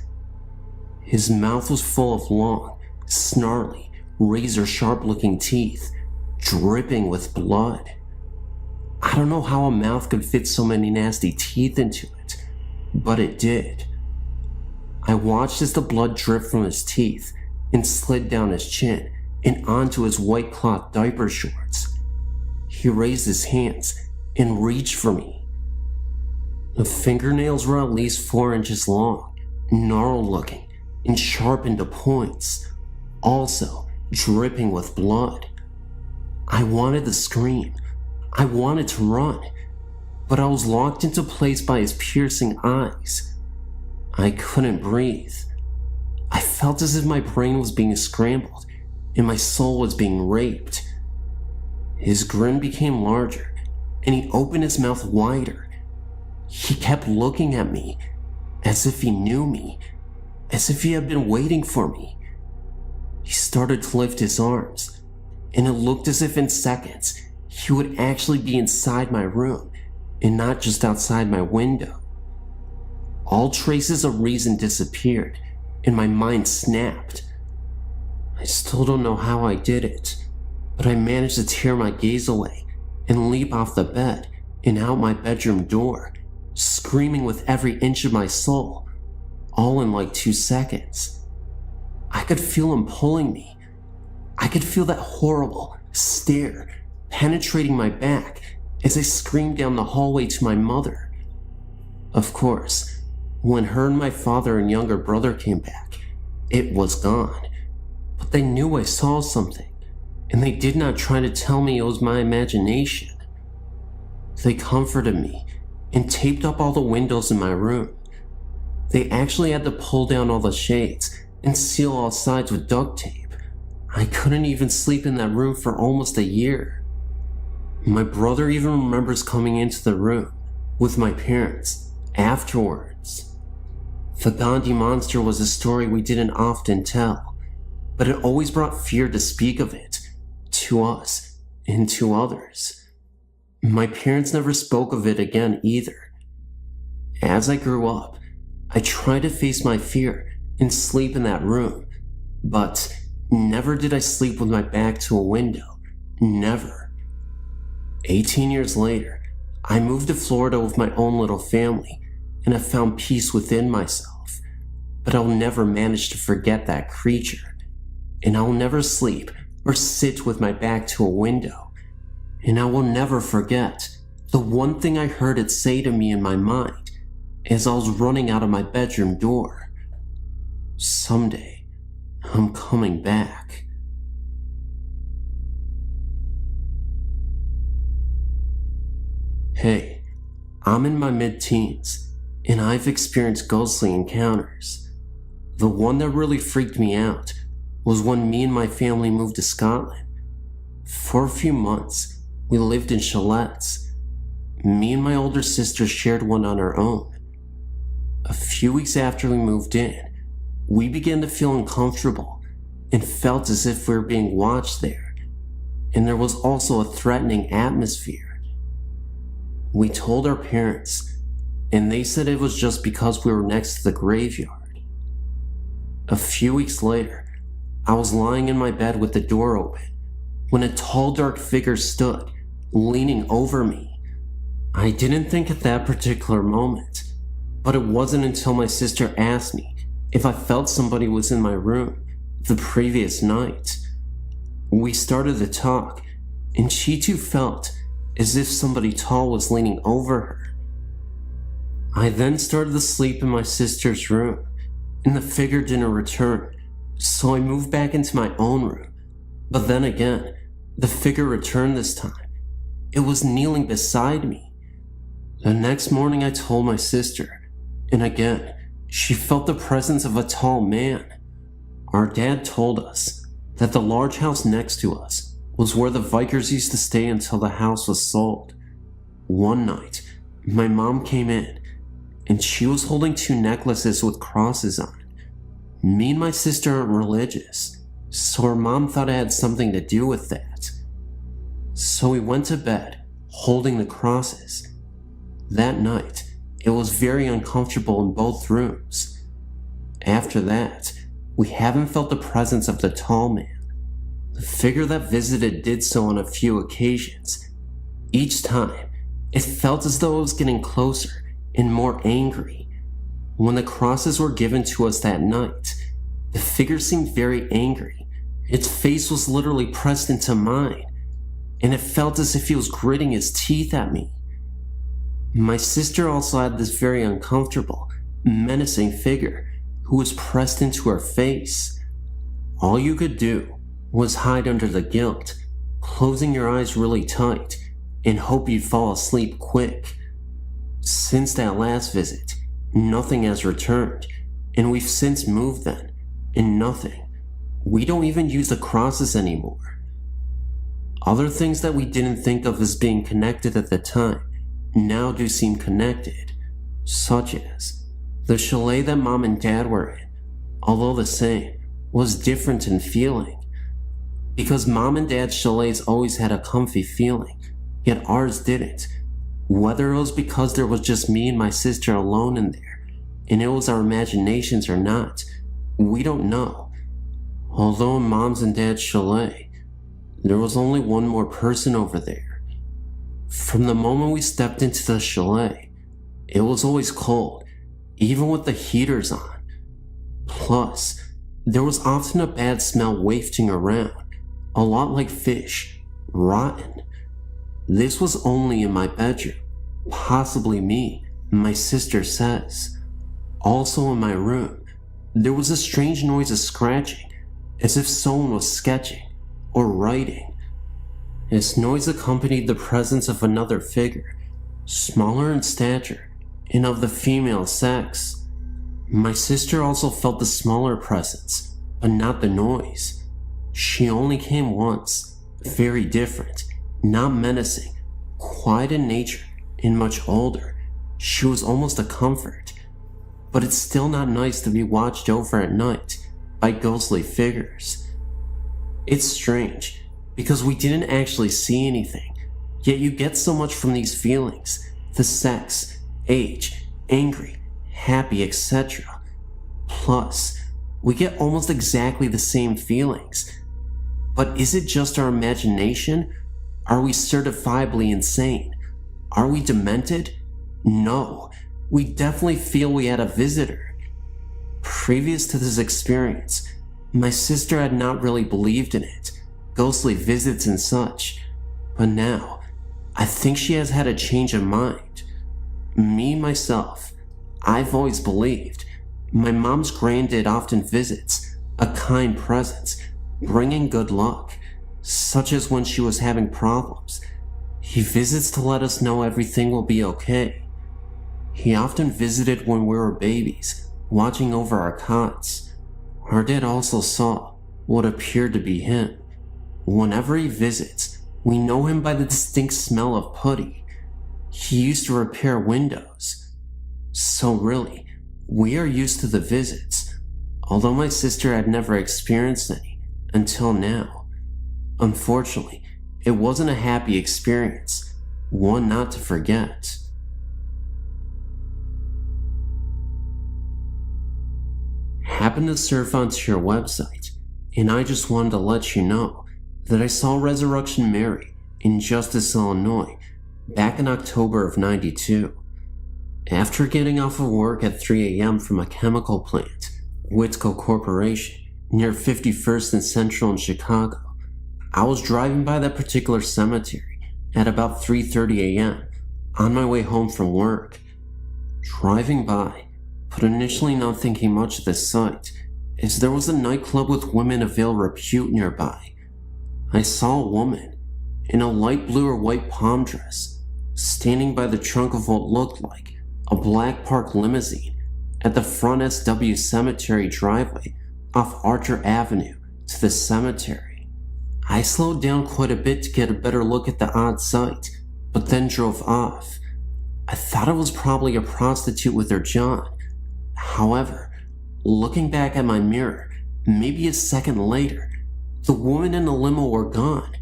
His mouth was full of long, snarly, razor-sharp looking teeth, dripping with blood. I don't know how a mouth could fit so many nasty teeth into it, but it did. I watched as the blood dripped from his teeth and slid down his chin and onto his white cloth diaper shorts. He raised his hands and reached for me. The fingernails were at least 4 inches long, gnarled looking, and sharpened to points, also dripping with blood. I wanted to scream. I wanted to run, but I was locked into place by his piercing eyes. I couldn't breathe. I felt as if my brain was being scrambled and my soul was being raped. His grin became larger, and he opened his mouth wider. He kept looking at me, as if he knew me, as if he had been waiting for me. He started to lift his arms, and it looked as if in seconds he would actually be inside my room and not just outside my window. All traces of reason disappeared, and my mind snapped. I still don't know how I did it, but I managed to tear my gaze away and leap off the bed and out my bedroom door, screaming with every inch of my soul, all in like 2 seconds. I could feel him pulling me. I could feel that horrible stare penetrating my back as I screamed down the hallway to my mother. Of course, when her and my father and younger brother came back, it was gone. But they knew I saw something, and they did not try to tell me it was my imagination. They comforted me and taped up all the windows in my room. They actually had to pull down all the shades and seal all sides with duct tape. I couldn't even sleep in that room for almost a year. My brother even remembers coming into the room with my parents afterwards. The Gandhi monster was a story we didn't often tell, but it always brought fear to speak of it, to us and to others. My parents never spoke of it again either. As I grew up, I tried to face my fear and sleep in that room, but never did I sleep with my back to a window. Never. 18 years later, I moved to Florida with my own little family, and I found peace within myself. But I'll never manage to forget that creature, and I will never sleep or sit with my back to a window, and I will never forget the one thing I heard it say to me in my mind as I was running out of my bedroom door. Someday, I'm coming back. Hey, I'm in my mid-teens, and I've experienced ghostly encounters. The one that really freaked me out was when me and my family moved to Scotland. For a few months, we lived in chalets. Me and my older sister shared one on our own. A few weeks after we moved in, we began to feel uncomfortable and felt as if we were being watched there, and there was also a threatening atmosphere. We told our parents, and they said it was just because we were next to the graveyard. A few weeks later, I was lying in my bed with the door open when a tall, dark figure stood, leaning over me. I didn't think at that particular moment, but it wasn't until my sister asked me if I felt somebody was in my room the previous night. We started to talk, and she too felt as if somebody tall was leaning over her. I then started to sleep in my sister's room, and the figure didn't return, so I moved back into my own room. But then again, the figure returned this time. It was kneeling beside me. The next morning I told my sister, and again, she felt the presence of a tall man. Our dad told us that the large house next to us was where the Vikers used to stay until the house was sold. One night, my mom came in, and she was holding 2 necklaces with crosses on it. Me and my sister aren't religious, so her mom thought it had something to do with that. So we went to bed, holding the crosses. That night, it was very uncomfortable in both rooms. After that, we haven't felt the presence of the tall man. The figure that visited did so on a few occasions. Each time, it felt as though it was getting closer and more angry. When the crosses were given to us that night, the figure seemed very angry. Its face was literally pressed into mine, and it felt as if he was gritting his teeth at me. My sister also had this very uncomfortable, menacing figure who was pressed into her face. All you could do was hide under the guilt, closing your eyes really tight and hope you'd fall asleep quick. Since that last visit, nothing has returned, and we've since moved then, and nothing. We don't even use the crosses anymore. Other things that we didn't think of as being connected at the time now do seem connected, such as the chalet that Mom and Dad were in, although the same, was different in feeling. Because Mom and Dad's chalets always had a comfy feeling, yet ours didn't. Whether it was because there was just me and my sister alone in there, and it was our imaginations or not, we don't know. Although in Mom's and Dad's chalet, there was only one more person over there. From the moment we stepped into the chalet, it was always cold, even with the heaters on. Plus, there was often a bad smell wafting around, a lot like fish, rotten. This was only in my bedroom, possibly me, my sister says. Also in my room, there was a strange noise of scratching, as if someone was sketching or writing. This noise accompanied the presence of another figure, smaller in stature and of the female sex. My sister also felt the smaller presence, but not the noise. She only came once, very different, not menacing, quiet in nature, and much older. She was almost a comfort, but it's still not nice to be watched over at night by ghostly figures. It's strange, because we didn't actually see anything, yet you get so much from these feelings, the sex, age, angry, happy, etc. Plus, we get almost exactly the same feelings. But is it just our imagination? Are we certifiably insane? Are we demented? No, we definitely feel we had a visitor. Previous to this experience, my sister had not really believed in it, ghostly visits and such, but now, I think she has had a change of mind. Me, myself, I've always believed. My mom's granddad often visits, a kind presence, bringing good luck, such as when she was having problems. He visits to let us know everything will be okay. He often visited when we were babies, watching over our cots. Our dad also saw what appeared to be him. Whenever he visits, we know him by the distinct smell of putty. He used to repair windows. So really, we are used to the visits, although my sister had never experienced any until now. Unfortunately, it wasn't a happy experience, one not to forget. Happened to surf onto your website, and I just wanted to let you know that I saw Resurrection Mary in Justice, Illinois, back in October of '92. After getting off of work at 3 a.m. from a chemical plant, Whitco Corporation, near 51st and Central in Chicago, I was driving by that particular cemetery at about 3:30 a.m. on my way home from work. Driving by, but initially not thinking much of this site, as there was a nightclub with women of ill repute nearby. I saw a woman in a light blue or white palm dress standing by the trunk of what looked like a black park limousine at the front SW Cemetery driveway off Archer Avenue to the cemetery. I slowed down quite a bit to get a better look at the odd sight, but then drove off. I thought it was probably a prostitute with her John. However, looking back at my mirror, maybe a second later, the woman and the limo were gone.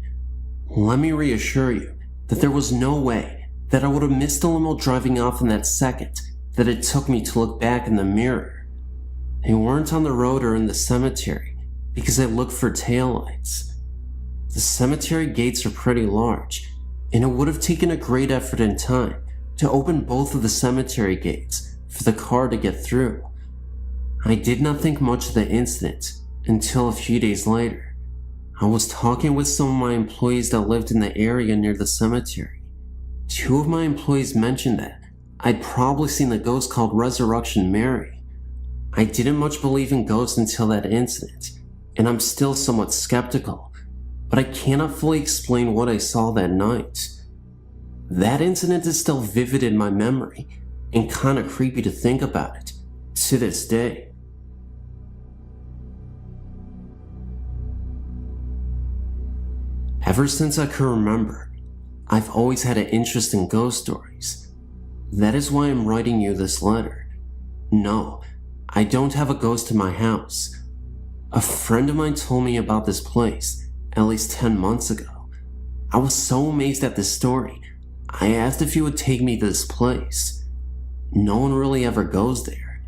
Let me reassure you that there was no way that I would have missed the limo driving off in that second that it took me to look back in the mirror. They weren't on the road or in the cemetery because I looked for taillights. The cemetery gates are pretty large, and it would have taken a great effort and time to open both of the cemetery gates for the car to get through. I did not think much of the incident until a few days later. I was talking with some of my employees that lived in the area near the cemetery. Two of my employees mentioned that I'd probably seen the ghost called Resurrection Mary. I didn't much believe in ghosts until that incident, and I'm still somewhat skeptical, but I cannot fully explain what I saw that night. That incident is still vivid in my memory, and kinda creepy to think about it, to this day. Ever since I can remember, I've always had an interest in ghost stories. That is why I'm writing you this letter. No, I don't have a ghost in my house. A friend of mine told me about this place at least 10 months ago. I was so amazed at this story, I asked if he would take me to this place. No one really ever goes there.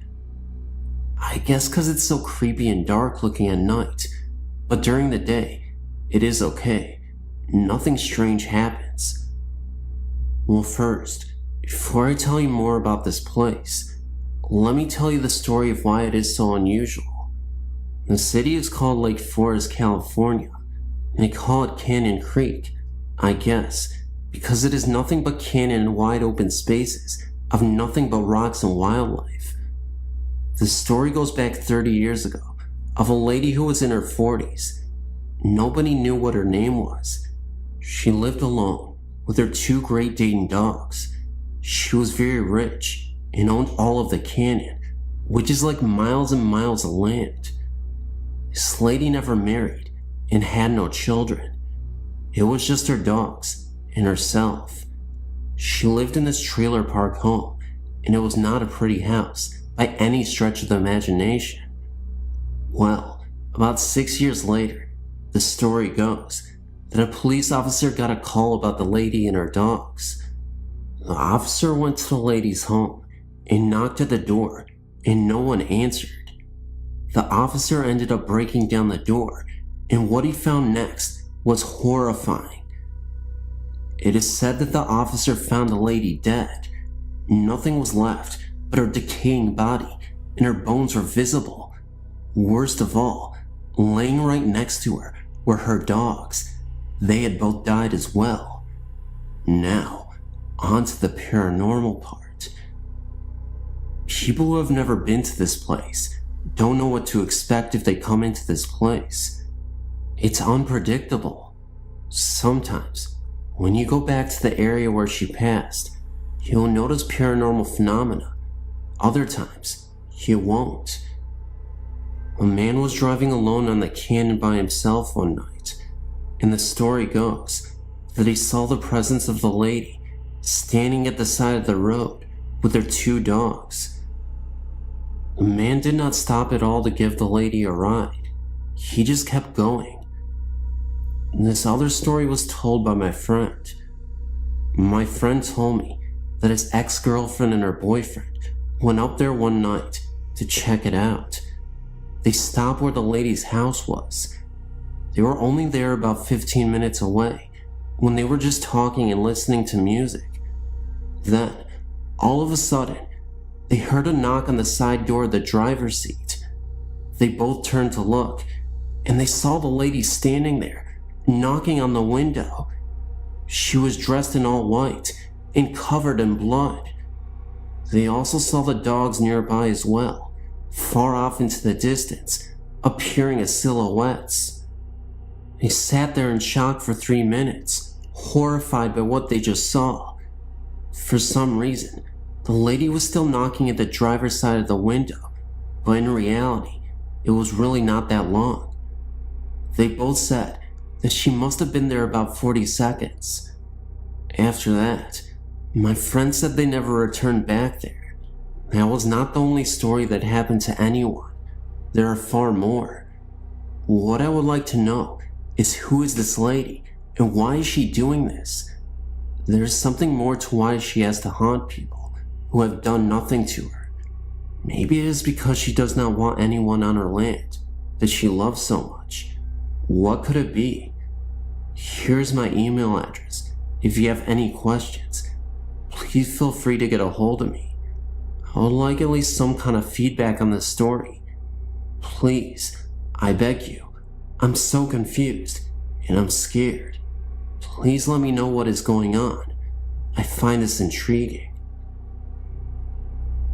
I guess because it's so creepy and dark looking at night, but during the day, it is okay. Nothing strange happens. Well, first, before I tell you more about this place, let me tell you the story of why it is so unusual. The city is called Lake Forest, California, and they call it Canyon Creek, I guess, because it is nothing but canyon and wide open spaces of nothing but rocks and wildlife. The story goes back 30 years ago, of a lady who was in her 40s. Nobody knew what her name was. She lived alone with her 2 Great Dane dogs. She was very rich and owned all of the canyon, which is like miles and miles of land. This lady never married and had no children. It was just her dogs and herself. She lived in this trailer park home, and it was not a pretty house by any stretch of the imagination. Well, about 6 years later, the story goes that a police officer got a call about the lady and her dogs. The officer went to the lady's home and knocked at the door, and no one answered. The officer ended up breaking down the door, and what he found next was horrifying. It is said that the officer found the lady dead. Nothing was left but her decaying body, and her bones were visible. Worst of all, laying right next to her were her dogs. They had both died as well. Now, on to the paranormal part. People who have never been to this place don't know what to expect if they come into this place. It's unpredictable. Sometimes, when you go back to the area where she passed, you'll notice paranormal phenomena. Other times, you won't. A man was driving alone on the canyon by himself one night, and the story goes that he saw the presence of the lady standing at the side of the road with her 2 dogs. The man did not stop at all to give the lady a ride. He just kept going. This other story was told by my friend. My friend told me that his ex-girlfriend and her boyfriend went up there one night to check it out. They stopped where the lady's house was. They were only there about 15 minutes away when they were just talking and listening to music. Then, all of a sudden, they heard a knock on the side door of the driver's seat. They both turned to look, and they saw the lady standing there, knocking on the window. She was dressed in all white and covered in blood. They also saw the dogs nearby as well, far off into the distance, appearing as silhouettes. They sat there in shock for 3 minutes, horrified by what they just saw. For some reason, the lady was still knocking at the driver's side of the window, but in reality, it was really not that long. They both said that she must have been there about 40 seconds. After that, my friend said they never returned back there. That was not the only story that happened to anyone. There are far more. What I would like to know is who is this lady and why is she doing this? There's something more to why she has to haunt people who have done nothing to her. Maybe it is because she does not want anyone on her land that she loves so much. What could it be? Here's my email address. If you have any questions, please feel free to get a hold of me. I would like at least some kind of feedback on this story. Please, I beg you. I'm so confused and I'm scared. Please let me know what is going on. I find this intriguing.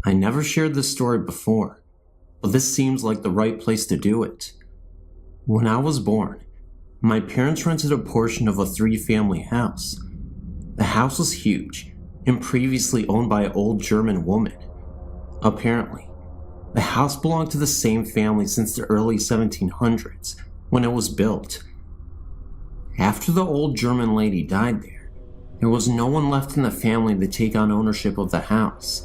I never shared this story before, but this seems like the right place to do it. When I was born, my parents rented a portion of a 3-family house. The house was huge and previously owned by an old German woman. Apparently, the house belonged to the same family since the early 1700s when it was built. After the old German lady died there was no one left in the family to take on ownership of the house.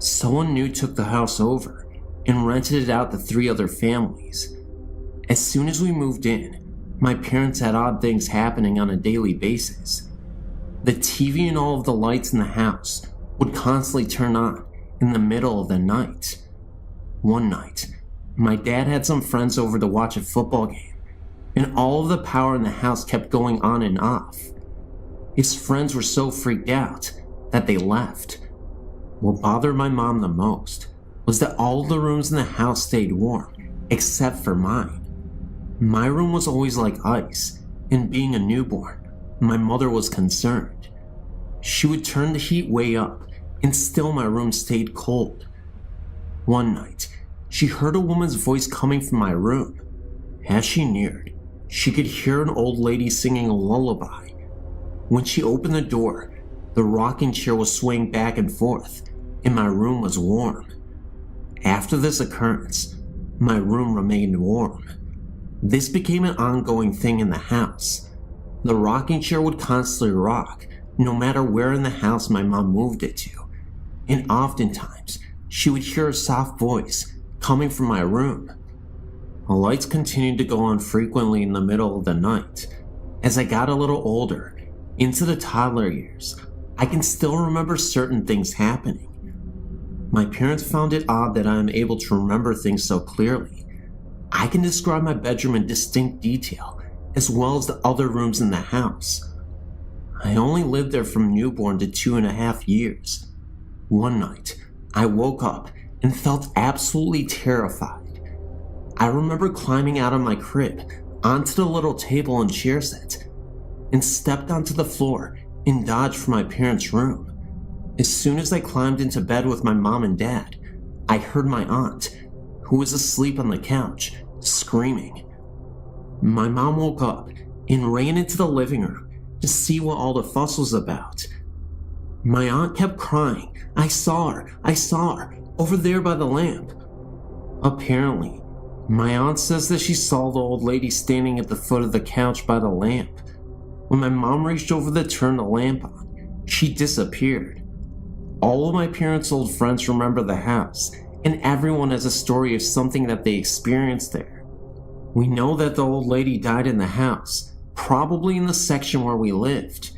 Someone new took the house over and rented it out to 3 other families. As soon as we moved in, my parents had odd things happening on a daily basis. The TV and all of the lights in the house would constantly turn on in the middle of the night. One night, my dad had some friends over to watch a football game, and all of the power in the house kept going on and off. His friends were so freaked out that they left. What bothered my mom the most was that all the rooms in the house stayed warm, except for mine. My room was always like ice, and being a newborn, my mother was concerned. She would turn the heat way up, and still my room stayed cold. One night, she heard a woman's voice coming from my room. As she neared, she could hear an old lady singing a lullaby. When she opened the door, the rocking chair was swaying back and forth, and my room was warm. After this occurrence, my room remained warm. This became an ongoing thing in the house. The rocking chair would constantly rock, no matter where in the house my mom moved it to, and oftentimes she would hear a soft voice coming from my room. The lights continued to go on frequently in the middle of the night. As I got a little older, into the toddler years, I can still remember certain things happening. My parents found it odd that I am able to remember things so clearly. I can describe my bedroom in distinct detail, as well as the other rooms in the house. I only lived there from newborn to 2.5 years. One night, I woke up and felt absolutely terrified. I remember climbing out of my crib onto the little table and chair set, and stepped onto the floor and dodged for my parents' room. As soon as I climbed into bed with my mom and dad, I heard my aunt, who was asleep on the couch, screaming. My mom woke up and ran into the living room to see what all the fuss was about. My aunt kept crying, I saw her, over there by the lamp." Apparently, my aunt says that she saw the old lady standing at the foot of the couch by the lamp. When my mom reached over to turn the lamp on, she disappeared. All of my parents' old friends remember the house, and everyone has a story of something that they experienced there. We know that the old lady died in the house, probably in the section where we lived.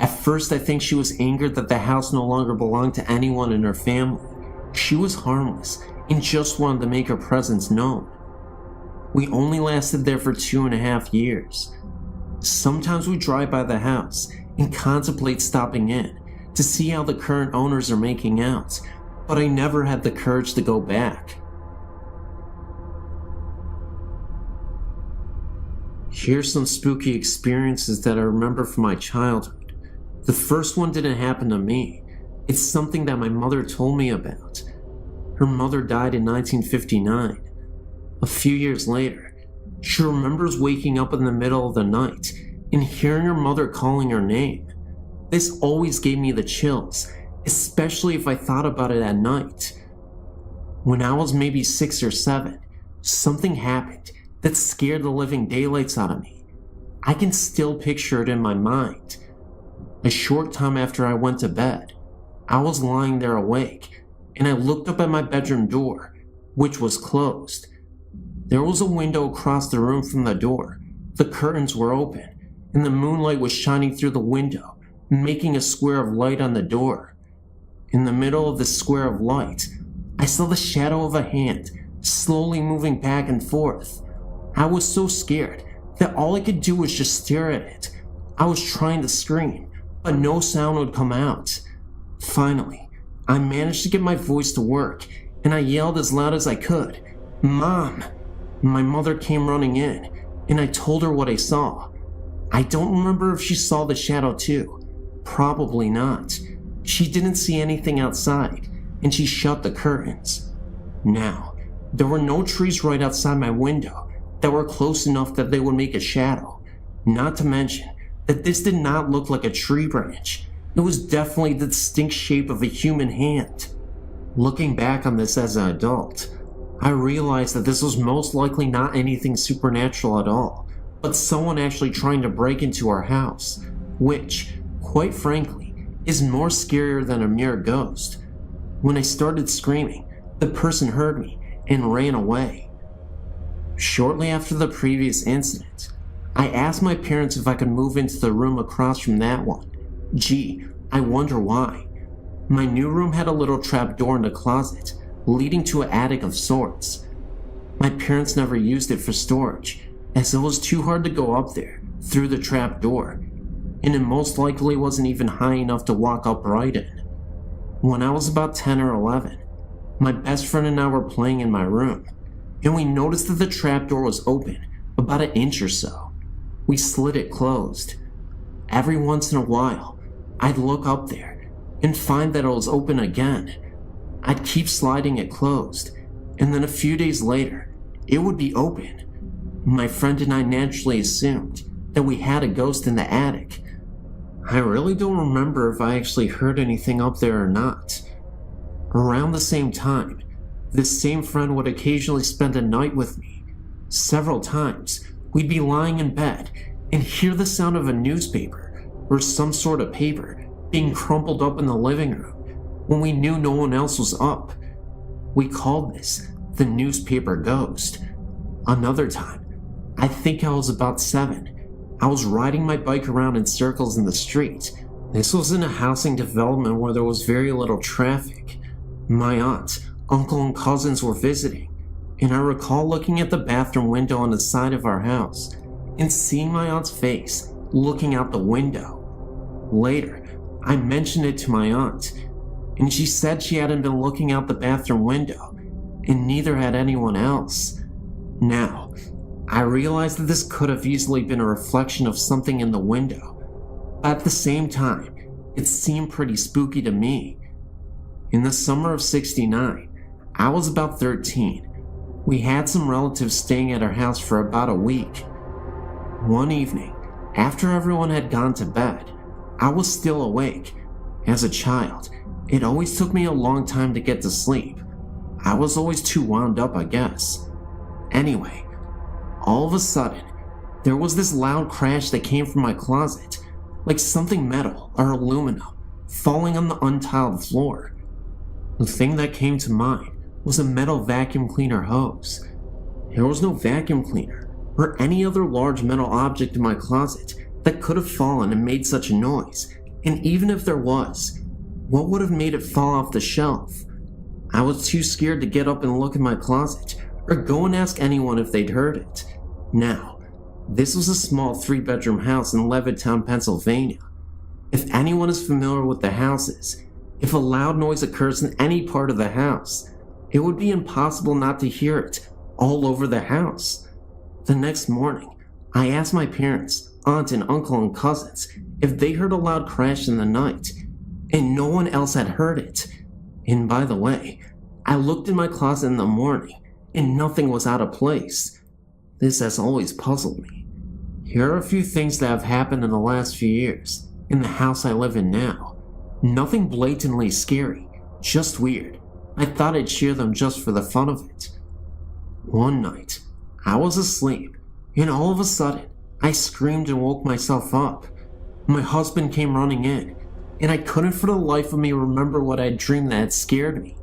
At first, I think she was angered that the house no longer belonged to anyone in her family. She was harmless and just wanted to make her presence known. We only lasted there for 2.5 years. Sometimes we drive by the house and contemplate stopping in to see how the current owners are making out, but I never had the courage to go back. Here's some spooky experiences that I remember from my childhood. The first one didn't happen to me. It's something that my mother told me about. Her mother died in 1959. A few years later, she remembers waking up in the middle of the night and hearing her mother calling her name. This always gave me the chills, especially if I thought about it at night. When I was maybe 6 or 7, something happened that scared the living daylights out of me. I can still picture it in my mind. A short time after I went to bed, I was lying there awake, and I looked up at my bedroom door, which was closed. There was a window across the room from the door. The curtains were open, and the moonlight was shining through the window, making a square of light on the door. In the middle of the square of light, I saw the shadow of a hand slowly moving back and forth. I was so scared that all I could do was just stare at it. I was trying to scream, but no sound would come out. Finally, I managed to get my voice to work, and I yelled as loud as I could, "Mom!" My mother came running in, and I told her what I saw. I don't remember if she saw the shadow too. Probably not. She didn't see anything outside, and she shut the curtains. Now, there were no trees right outside my window that were close enough that they would make a shadow, not to mention that this did not look like a tree branch. It was definitely the distinct shape of a human hand. Looking back on this as an adult, I realized that this was most likely not anything supernatural at all, but someone actually trying to break into our house, which, quite frankly, is more scarier than a mere ghost. When I started screaming, the person heard me and ran away. Shortly after the previous incident, I asked my parents if I could move into the room across from that one. Gee, I wonder why. My new room had a little trap door in the closet, leading to an attic of sorts. My parents never used it for storage, as it was too hard to go up there through the trap door, and it most likely wasn't even high enough to walk upright in. When I was about 10 or 11, my best friend and I were playing in my room, and we noticed that the trap door was open about an inch or so. We slid it closed. Every once in a while, I'd look up there and find that it was open again. I'd keep sliding it closed, and then a few days later, it would be open. My friend and I naturally assumed that we had a ghost in the attic. I really don't remember if I actually heard anything up there or not. Around the same time, this same friend would occasionally spend a night with me. Several times, we'd be lying in bed and hear the sound of a newspaper or some sort of paper being crumpled up in the living room when we knew no one else was up. We called this the newspaper ghost. Another time, I think I was about 7, I was riding my bike around in circles in the street. This was in a housing development where there was very little traffic. My aunt, uncle, and cousins were visiting, and I recall looking at the bathroom window on the side of our house and seeing my aunt's face looking out the window. Later, I mentioned it to my aunt, and she said she hadn't been looking out the bathroom window, and neither had anyone else. Now, I realized that this could have easily been a reflection of something in the window, but at the same time, it seemed pretty spooky to me. In the summer of '69, I was about 13. We had some relatives staying at our house for about a week. One evening, after everyone had gone to bed, I was still awake. As a child, it always took me a long time to get to sleep. I was always too wound up, I guess. Anyway, all of a sudden, there was this loud crash that came from my closet, like something metal or aluminum falling on the untiled floor. The thing that came to mind was a metal vacuum cleaner hose. There was no vacuum cleaner or any other large metal object in my closet that could have fallen and made such a noise, and even if there was, what would have made it fall off the shelf? I was too scared to get up and look in my closet or go and ask anyone if they'd heard it. Now, this was a small 3-bedroom house in Levittown, Pennsylvania. If anyone is familiar with the houses, if a loud noise occurs in any part of the house, it would be impossible not to hear it all over the house. The next morning, I asked my parents, aunt and uncle and cousins if they heard a loud crash in the night, and no one else had heard it. And by the way, I looked in my closet in the morning, and nothing was out of place. This has always puzzled me. Here are a few things that have happened in the last few years, in the house I live in now. Nothing blatantly scary, just weird. I thought I'd share them just for the fun of it. One night, I was asleep, and all of a sudden, I screamed and woke myself up. My husband came running in, and I couldn't for the life of me remember what I had dreamed that had scared me.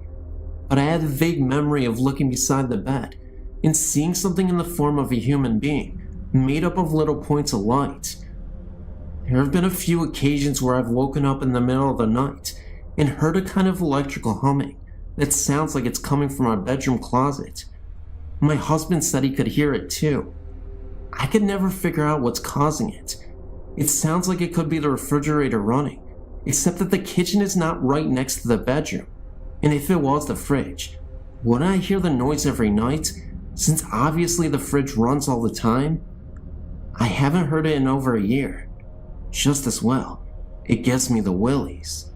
But I had a vague memory of looking beside the bed and seeing something in the form of a human being, made up of little points of light. There have been a few occasions where I've woken up in the middle of the night and heard a kind of electrical humming that sounds like it's coming from our bedroom closet. My husband said he could hear it too. I could never figure out what's causing it. It sounds like it could be the refrigerator running, except that the kitchen is not right next to the bedroom. And if it was the fridge, wouldn't I hear the noise every night, since obviously the fridge runs all the time? I haven't heard it in over a year. Just as well, it gives me the willies.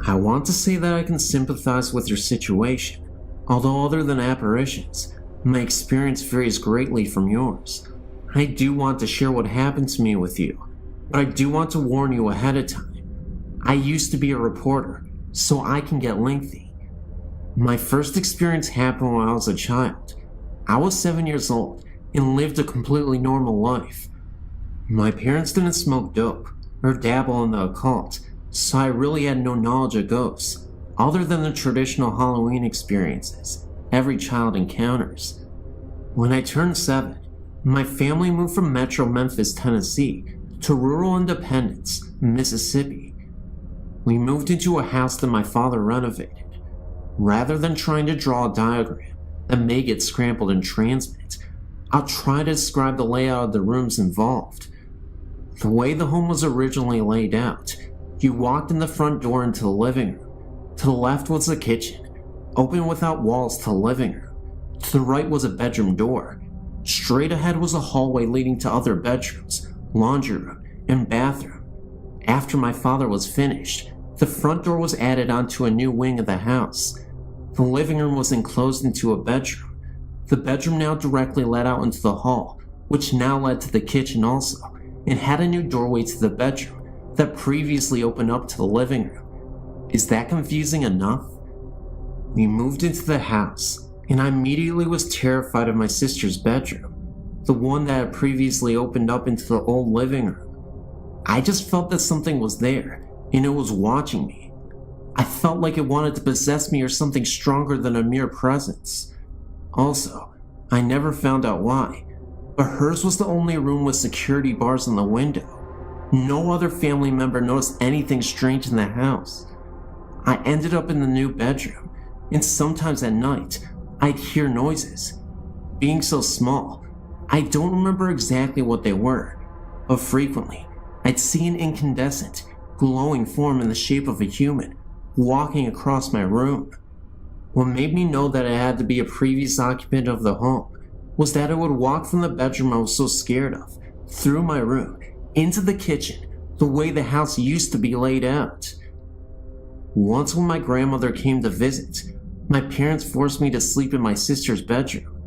I want to say that I can sympathize with your situation, although other than apparitions, my experience varies greatly from yours. I do want to share what happened to me with you, but I do want to warn you ahead of time. I used to be a reporter, so I can get lengthy. My first experience happened when I was a child. I was 7 years old and lived a completely normal life. My parents didn't smoke dope or dabble in the occult, so I really had no knowledge of ghosts, other than the traditional Halloween experiences every child encounters. When I turned 7, my family moved from Metro Memphis, Tennessee, to rural Independence, Mississippi. We moved into a house that my father renovated. Rather than trying to draw a diagram that may get scrambled in transmit, I'll try to describe the layout of the rooms involved. The way the home was originally laid out, you walked in the front door into the living room. To the left was the kitchen, open without walls to the living room. To the right was a bedroom door. Straight ahead was a hallway leading to other bedrooms, laundry room, and bathroom. After my father was finished, the front door was added onto a new wing of the house. The living room was enclosed into a bedroom. The bedroom now directly led out into the hall, which now led to the kitchen also, and had a new doorway to the bedroom that previously opened up to the living room. Is that confusing enough? We moved into the house, and I immediately was terrified of my sister's bedroom, the one that had previously opened up into the old living room. I just felt that something was there, and it was watching me. I felt like it wanted to possess me or something stronger than a mere presence. Also, I never found out why, but hers was the only room with security bars on the window. No other family member noticed anything strange in the house. I ended up in the new bedroom, and sometimes at night, I'd hear noises. Being so small, I don't remember exactly what they were, but frequently, I'd see an incandescent, glowing form in the shape of a human walking across my room. What made me know that it had to be a previous occupant of the home was that it would walk from the bedroom I was so scared of, through my room, into the kitchen, the way the house used to be laid out. Once when my grandmother came to visit, my parents forced me to sleep in my sister's bedroom.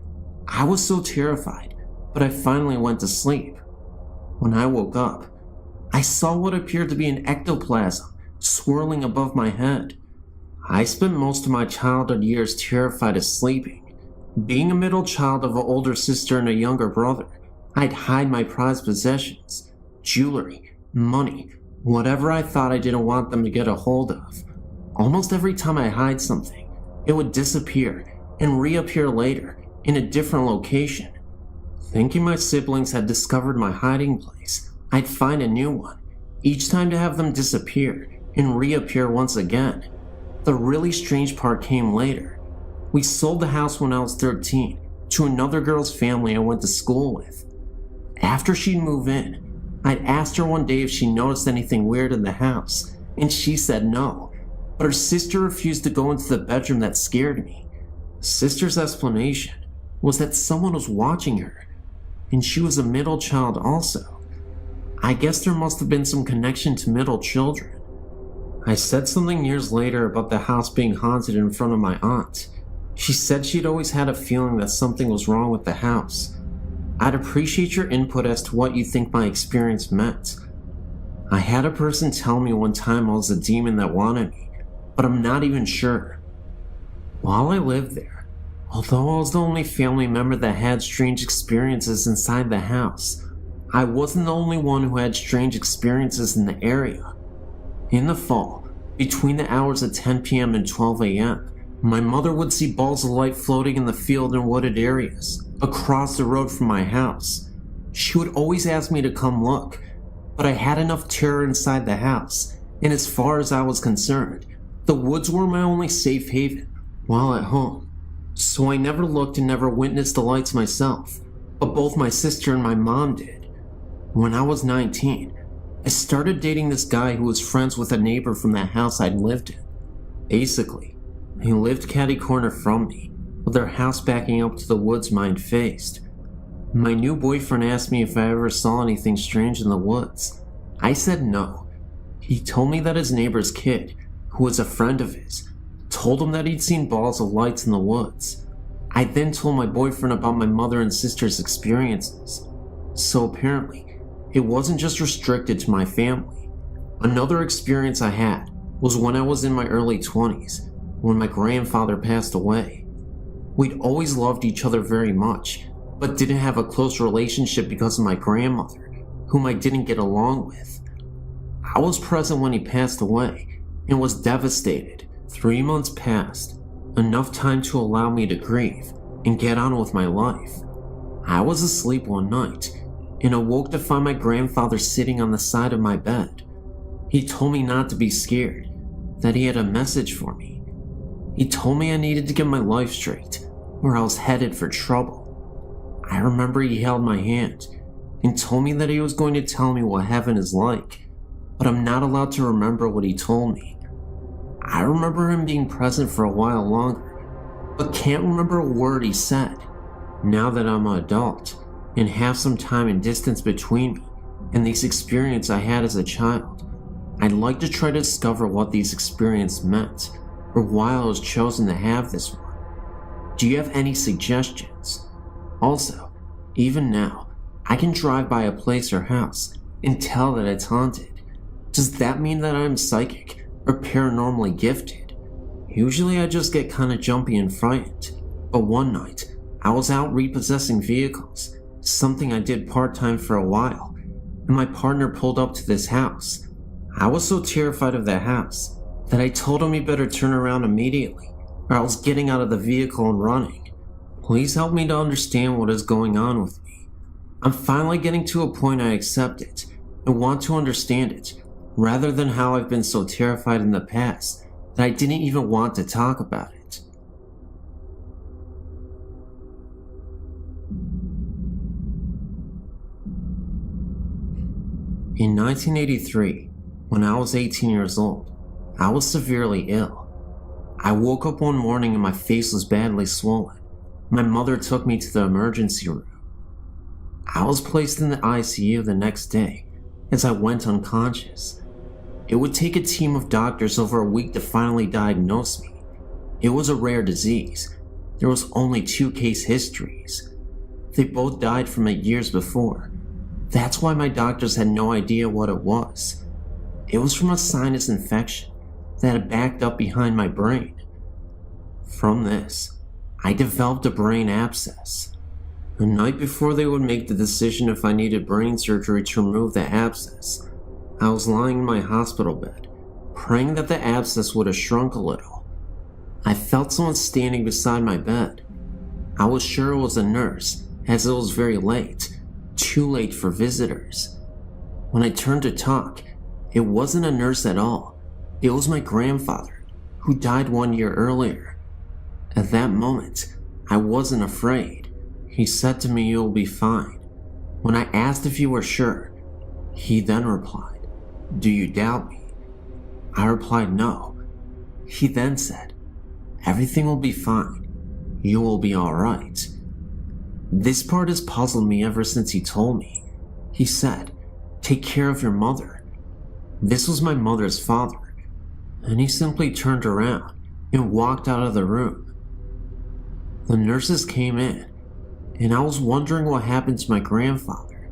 I was so terrified, but I finally went to sleep. When I woke up, I saw what appeared to be an ectoplasm swirling above my head. I spent most of my childhood years terrified of sleeping. Being a middle child of an older sister and a younger brother, I'd hide my prized possessions, jewelry, money, whatever I thought I didn't want them to get a hold of. Almost every time I hide something, it would disappear and reappear later in a different location. Thinking my siblings had discovered my hiding place, I'd find a new one, each time to have them disappear and reappear once again. The really strange part came later. We sold the house when I was 13 to another girl's family I went to school with. After she'd moved in, I'd asked her one day if she noticed anything weird in the house, and she said no, but her sister refused to go into the bedroom that scared me. Sister's explanation was that someone was watching her, and she was a middle child also. I guess there must have been some connection to middle children. I said something years later about the house being haunted in front of my aunt. She said she'd always had a feeling that something was wrong with the house. I'd appreciate your input as to what you think my experience meant. I had a person tell me one time I was a demon that wanted me, but I'm not even sure. While I lived there, although I was the only family member that had strange experiences inside the house, I wasn't the only one who had strange experiences in the area. In the fall, between the hours of 10 p.m. and 12 a.m., my mother would see balls of light floating in the field and wooded areas across the road from my house. She would always ask me to come look, but I had enough terror inside the house, and as far as I was concerned, the woods were my only safe haven while at home. So I never looked and never witnessed the lights myself, but both my sister and my mom did. When I was 19, I started dating this guy who was friends with a neighbor from that house I'd lived in. Basically, he lived catty corner from me, with their house backing up to the woods mine faced. My new boyfriend asked me if I ever saw anything strange in the woods. I said no. He told me that his neighbor's kid, who was a friend of his, told him that he'd seen balls of lights in the woods. I then told my boyfriend about my mother and sister's experiences. So apparently, it wasn't just restricted to my family. Another experience I had was when I was in my early 20s, when my grandfather passed away. We'd always loved each other very much, but didn't have a close relationship because of my grandmother, whom I didn't get along with. I was present when he passed away and was devastated. 3 months passed, enough time to allow me to grieve and get on with my life. I was asleep one night and awoke to find my grandfather sitting on the side of my bed. He told me not to be scared, that he had a message for me. He told me I needed to get my life straight, or I was headed for trouble. I remember he held my hand and told me that he was going to tell me what heaven is like, but I'm not allowed to remember what he told me. I remember him being present for a while longer, but can't remember a word he said. Now that I'm an adult and have some time and distance between me and these experiences I had as a child, I'd like to try to discover what these experiences meant, or why I was chosen to have this one. Do you have any suggestions? Also, even now, I can drive by a place or house and tell that it's haunted. Does that mean that I'm psychic or paranormally gifted? Usually I just get kinda jumpy and frightened, but one night, I was out repossessing vehicles, something I did part-time for a while, and my partner pulled up to this house. I was so terrified of that house that I told him he better turn around immediately, or I was getting out of the vehicle and running. Please help me to understand what is going on with me. I'm finally getting to a point I accept it and want to understand it, rather than how I've been so terrified in the past that I didn't even want to talk about it. In 1983, when I was 18 years old, I was severely ill. I woke up one morning and my face was badly swollen. My mother took me to the emergency room. I was placed in the ICU the next day as I went unconscious. It would take a team of doctors over a week to finally diagnose me. It was a rare disease. There was only 2 case histories. They both died from it years before. That's why my doctors had no idea what it was. It was from a sinus infection that had backed up behind my brain. From this, I developed a brain abscess. The night before they would make the decision if I needed brain surgery to remove the abscess, I was lying in my hospital bed, praying that the abscess would have shrunk a little. I felt someone standing beside my bed. I was sure it was a nurse, as it was very late, too late for visitors. When I turned to talk, it wasn't a nurse at all. It was my grandfather, who died 1 year earlier. At that moment, I wasn't afraid. He said to me, "You'll be fine." When I asked if he were sure, he then replied, "Do you doubt me?" I replied, "No." He then said, "Everything will be fine. You will be alright." This part has puzzled me ever since he told me. He said, "Take care of your mother." This was my mother's father, and he simply turned around and walked out of the room. The nurses came in, and I was wondering what happened to my grandfather.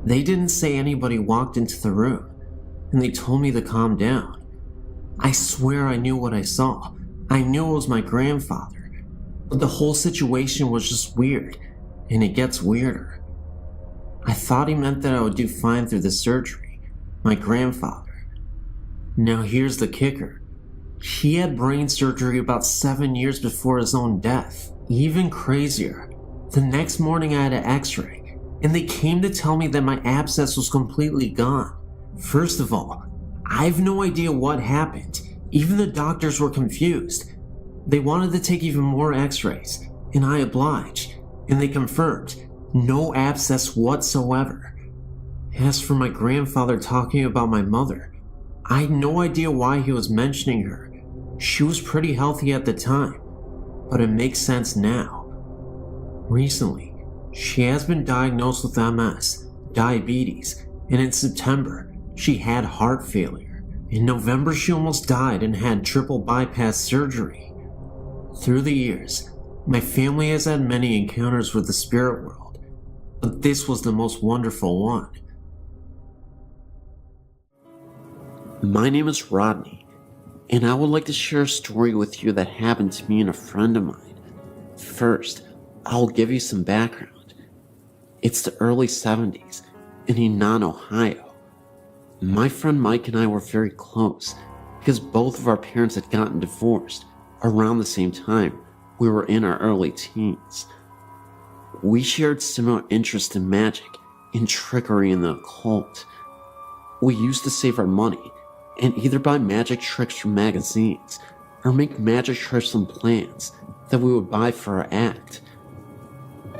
They didn't say anybody walked into the room, and they told me to calm down. I swear I knew what I saw. I knew it was my grandfather, but the whole situation was just weird, and it gets weirder. I thought he meant that I would do fine through the surgery. My grandfather. Now here's the kicker. He had brain surgery about 7 years before his own death. Even crazier. The next morning I had an x-ray, and they came to tell me that my abscess was completely gone. First of all, I have no idea what happened. Even the doctors were confused. They wanted to take even more x-rays, and I obliged, and they confirmed no abscess whatsoever. As for my grandfather talking about my mother, I had no idea why he was mentioning her. She was pretty healthy at the time, but it makes sense now. Recently, she has been diagnosed with MS, diabetes, and in September, she had heart failure. In November, she almost died and had triple bypass surgery. Through the years, my family has had many encounters with the spirit world, but this was the most wonderful one. My name is Rodney, and I would like to share a story with you that happened to me and a friend of mine. First, I'll give you some background. It's the early 70s in Enon, Ohio. My friend Mike and I were very close because both of our parents had gotten divorced around the same time we were in our early teens. We shared similar interests in magic and trickery in the occult. We used to save our money and either buy magic tricks from magazines or make magic tricks from plans that we would buy for our act.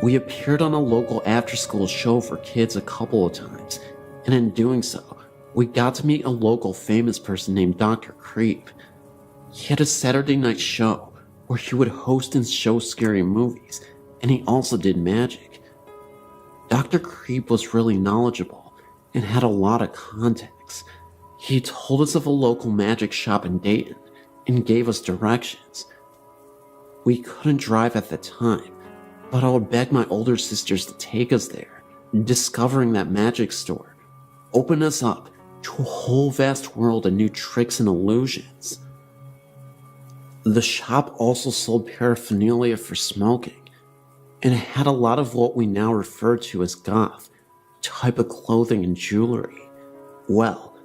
We appeared on a local after-school show for kids a couple of times, and in doing so, we got to meet a local famous person named Dr. Creep. He had a Saturday night show where he would host and show scary movies, and he also did magic. Dr. Creep was really knowledgeable and had a lot of contacts. He told us of a local magic shop in Dayton and gave us directions. We couldn't drive at the time, but I would beg my older sisters to take us there. Discovering that magic store opened us up to a whole vast world of new tricks and illusions. The shop also sold paraphernalia for smoking, and it had a lot of what we now refer to as goth type of clothing and jewelry. Well,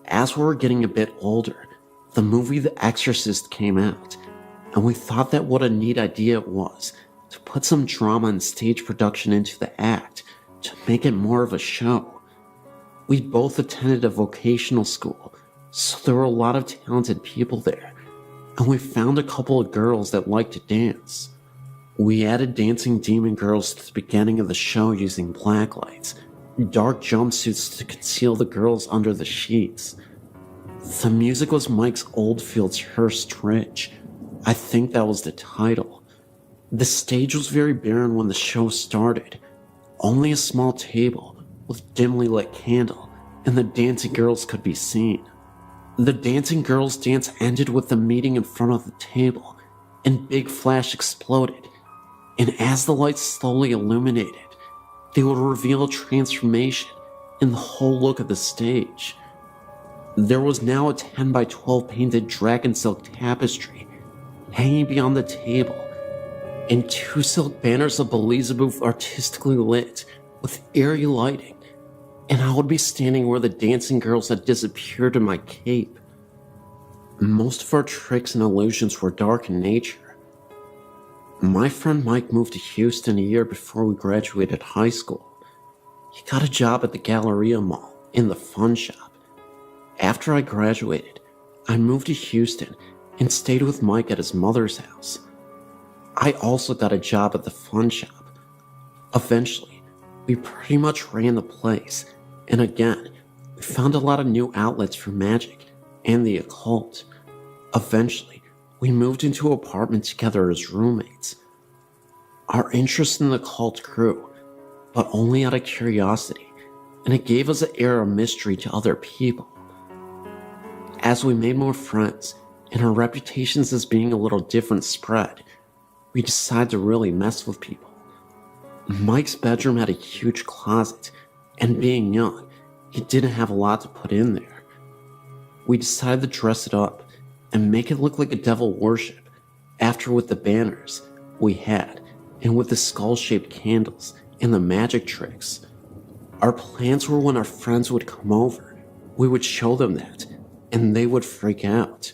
as we were getting a bit older, the movie The Exorcist came out, and we thought that what a neat idea it was to put some drama and stage production into the act to make it more of a show. We both attended a vocational school, so there were a lot of talented people there, and we found a couple of girls that liked to dance. We added dancing demon girls to the beginning of the show using blacklights, dark jumpsuits to conceal the girls under the sheets. The music was Mike's Oldfield's Hearst Ridge. I think that was the title. The stage was very barren when the show started. Only a small table with dimly lit candle, and the dancing girls could be seen. The dancing girls' dance ended with them meeting in front of the table, and big flash exploded, and as the lights slowly illuminated, they would reveal a transformation in the whole look of the stage. There was now a 10 by 12 painted dragon silk tapestry hanging beyond the table, and 2 silk banners of Beelzebub artistically lit with eerie lighting, and I would be standing where the dancing girls had disappeared in my cape. Most of our tricks and illusions were dark in nature. My friend Mike moved to Houston a year before we graduated high school. He got a job at the Galleria Mall in the fun shop. After I graduated, I moved to Houston and stayed with Mike at his mother's house. I also got a job at the fun shop. Eventually, we pretty much ran the place, and again, we found a lot of new outlets for magic and the occult. Eventually, we moved into an apartment together as roommates. Our interest in the occult grew, but only out of curiosity, and it gave us an air of mystery to other people. As we made more friends, and our reputations as being a little different spread, we decided to really mess with people. Mike's bedroom had a huge closet, and being young, he didn't have a lot to put in there. We decided to dress it up and make it look like a devil worship, after with the banners we had, and with the skull-shaped candles and the magic tricks. Our plans were when our friends would come over, we would show them that, and they would freak out.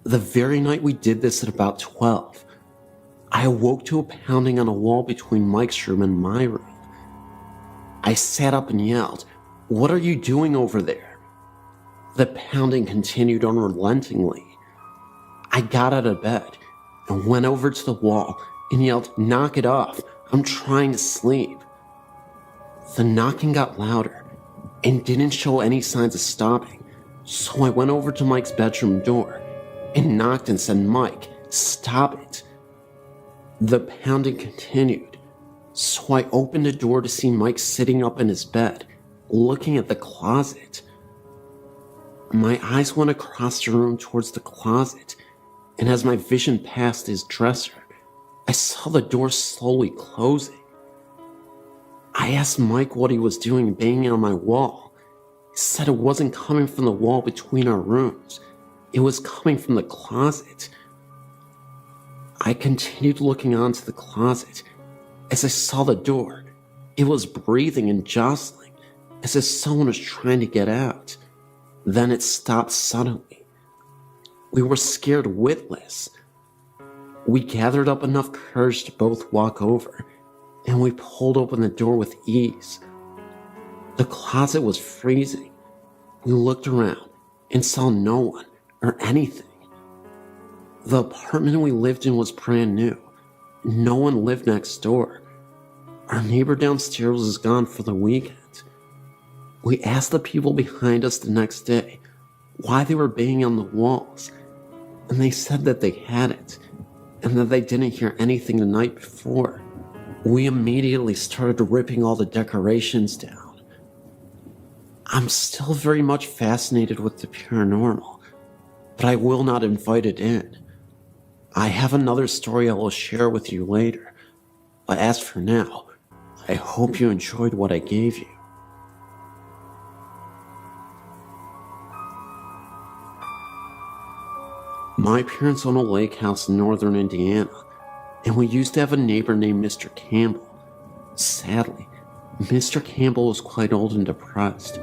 The very night we did this at about 12, I awoke to a pounding on a wall between Mike's room and my room. I sat up and yelled, "What are you doing over there?" The pounding continued unrelentingly. I got out of bed and went over to the wall and yelled, "Knock it off, I'm trying to sleep." The knocking got louder and didn't show any signs of stopping, so I went over to Mike's bedroom door and knocked and said, "Mike, stop it." The pounding continued, so I opened the door to see Mike sitting up in his bed, looking at the closet. My eyes went across the room towards the closet, and as my vision passed his dresser, I saw the door slowly closing. I asked Mike what he was doing banging on my wall. He said it wasn't coming from the wall between our rooms. It was coming from the closet. I continued looking onto the closet. As I saw the door, it was breathing and jostling, as if someone was trying to get out. Then it stopped suddenly. We were scared witless. We gathered up enough courage to both walk over, and we pulled open the door with ease. The closet was freezing. We looked around and saw no one or anything. The apartment we lived in was brand new. No one lived next door. Our neighbor downstairs was gone for the weekend. We asked the people behind us the next day why they were banging on the walls, and they said that they hadn't, and that they didn't hear anything the night before. We immediately started ripping all the decorations down. I'm still very much fascinated with the paranormal, but I will not invite it in. I have another story I will share with you later, but as for now, I hope you enjoyed what I gave you. My parents own a lake house in northern Indiana, and we used to have a neighbor named Mr. Campbell. Sadly, Mr. Campbell was quite old and depressed,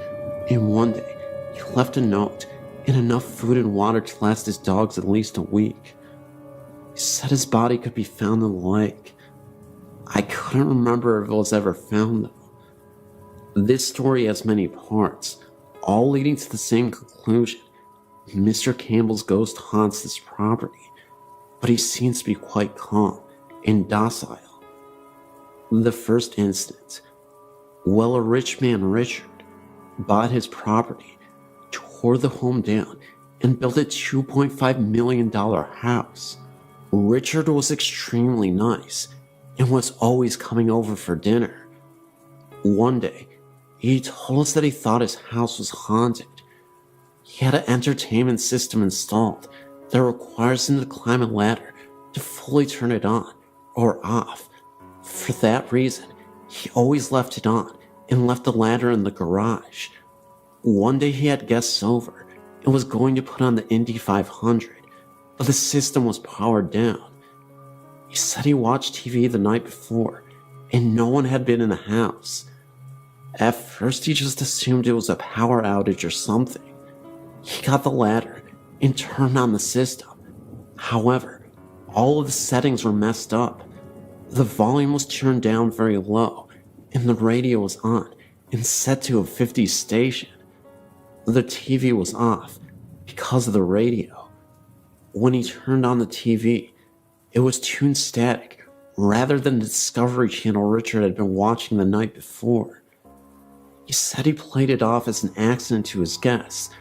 and one day he left a note and enough food and water to last his dogs at least a week. He said his body could be found in the lake. I couldn't remember if it was ever found though. This story has many parts, all leading to the same conclusion. Mr. Campbell's ghost haunts this property, but he seems to be quite calm and docile. The first instance, a rich man, Richard, bought his property, tore the home down, and built a $2.5 million house. Richard was extremely nice and was always coming over for dinner. One day, he told us that he thought his house was haunted. He had an entertainment system installed that requires him to climb a ladder to fully turn it on or off. For that reason, he always left it on and left the ladder in the garage. One day he had guests over and was going to put on the Indy 500, but the system was powered down. He said he watched TV the night before and no one had been in the house. At first he just assumed it was a power outage or something. He got the ladder and turned on the system. However, all of the settings were messed up. The volume was turned down very low, and the radio was on and set to a 50s station. The TV was off because of the radio. When he turned on the TV, it was tuned static rather than the Discovery Channel Richard had been watching the night before. He said he played it off as an accident to his guests,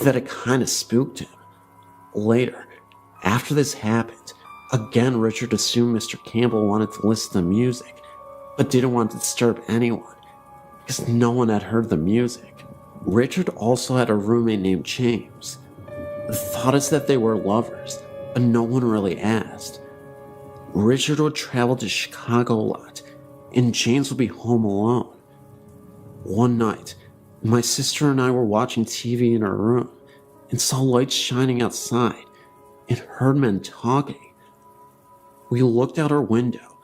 that it kinda spooked him. Later, after this happened, again Richard assumed Mr. Campbell wanted to listen to music, but didn't want to disturb anyone, because no one had heard the music. Richard also had a roommate named James. The thought is that they were lovers, but no one really asked. Richard would travel to Chicago a lot, and James would be home alone. One night, my sister and I were watching TV in our room and saw lights shining outside and heard men talking. We looked out our window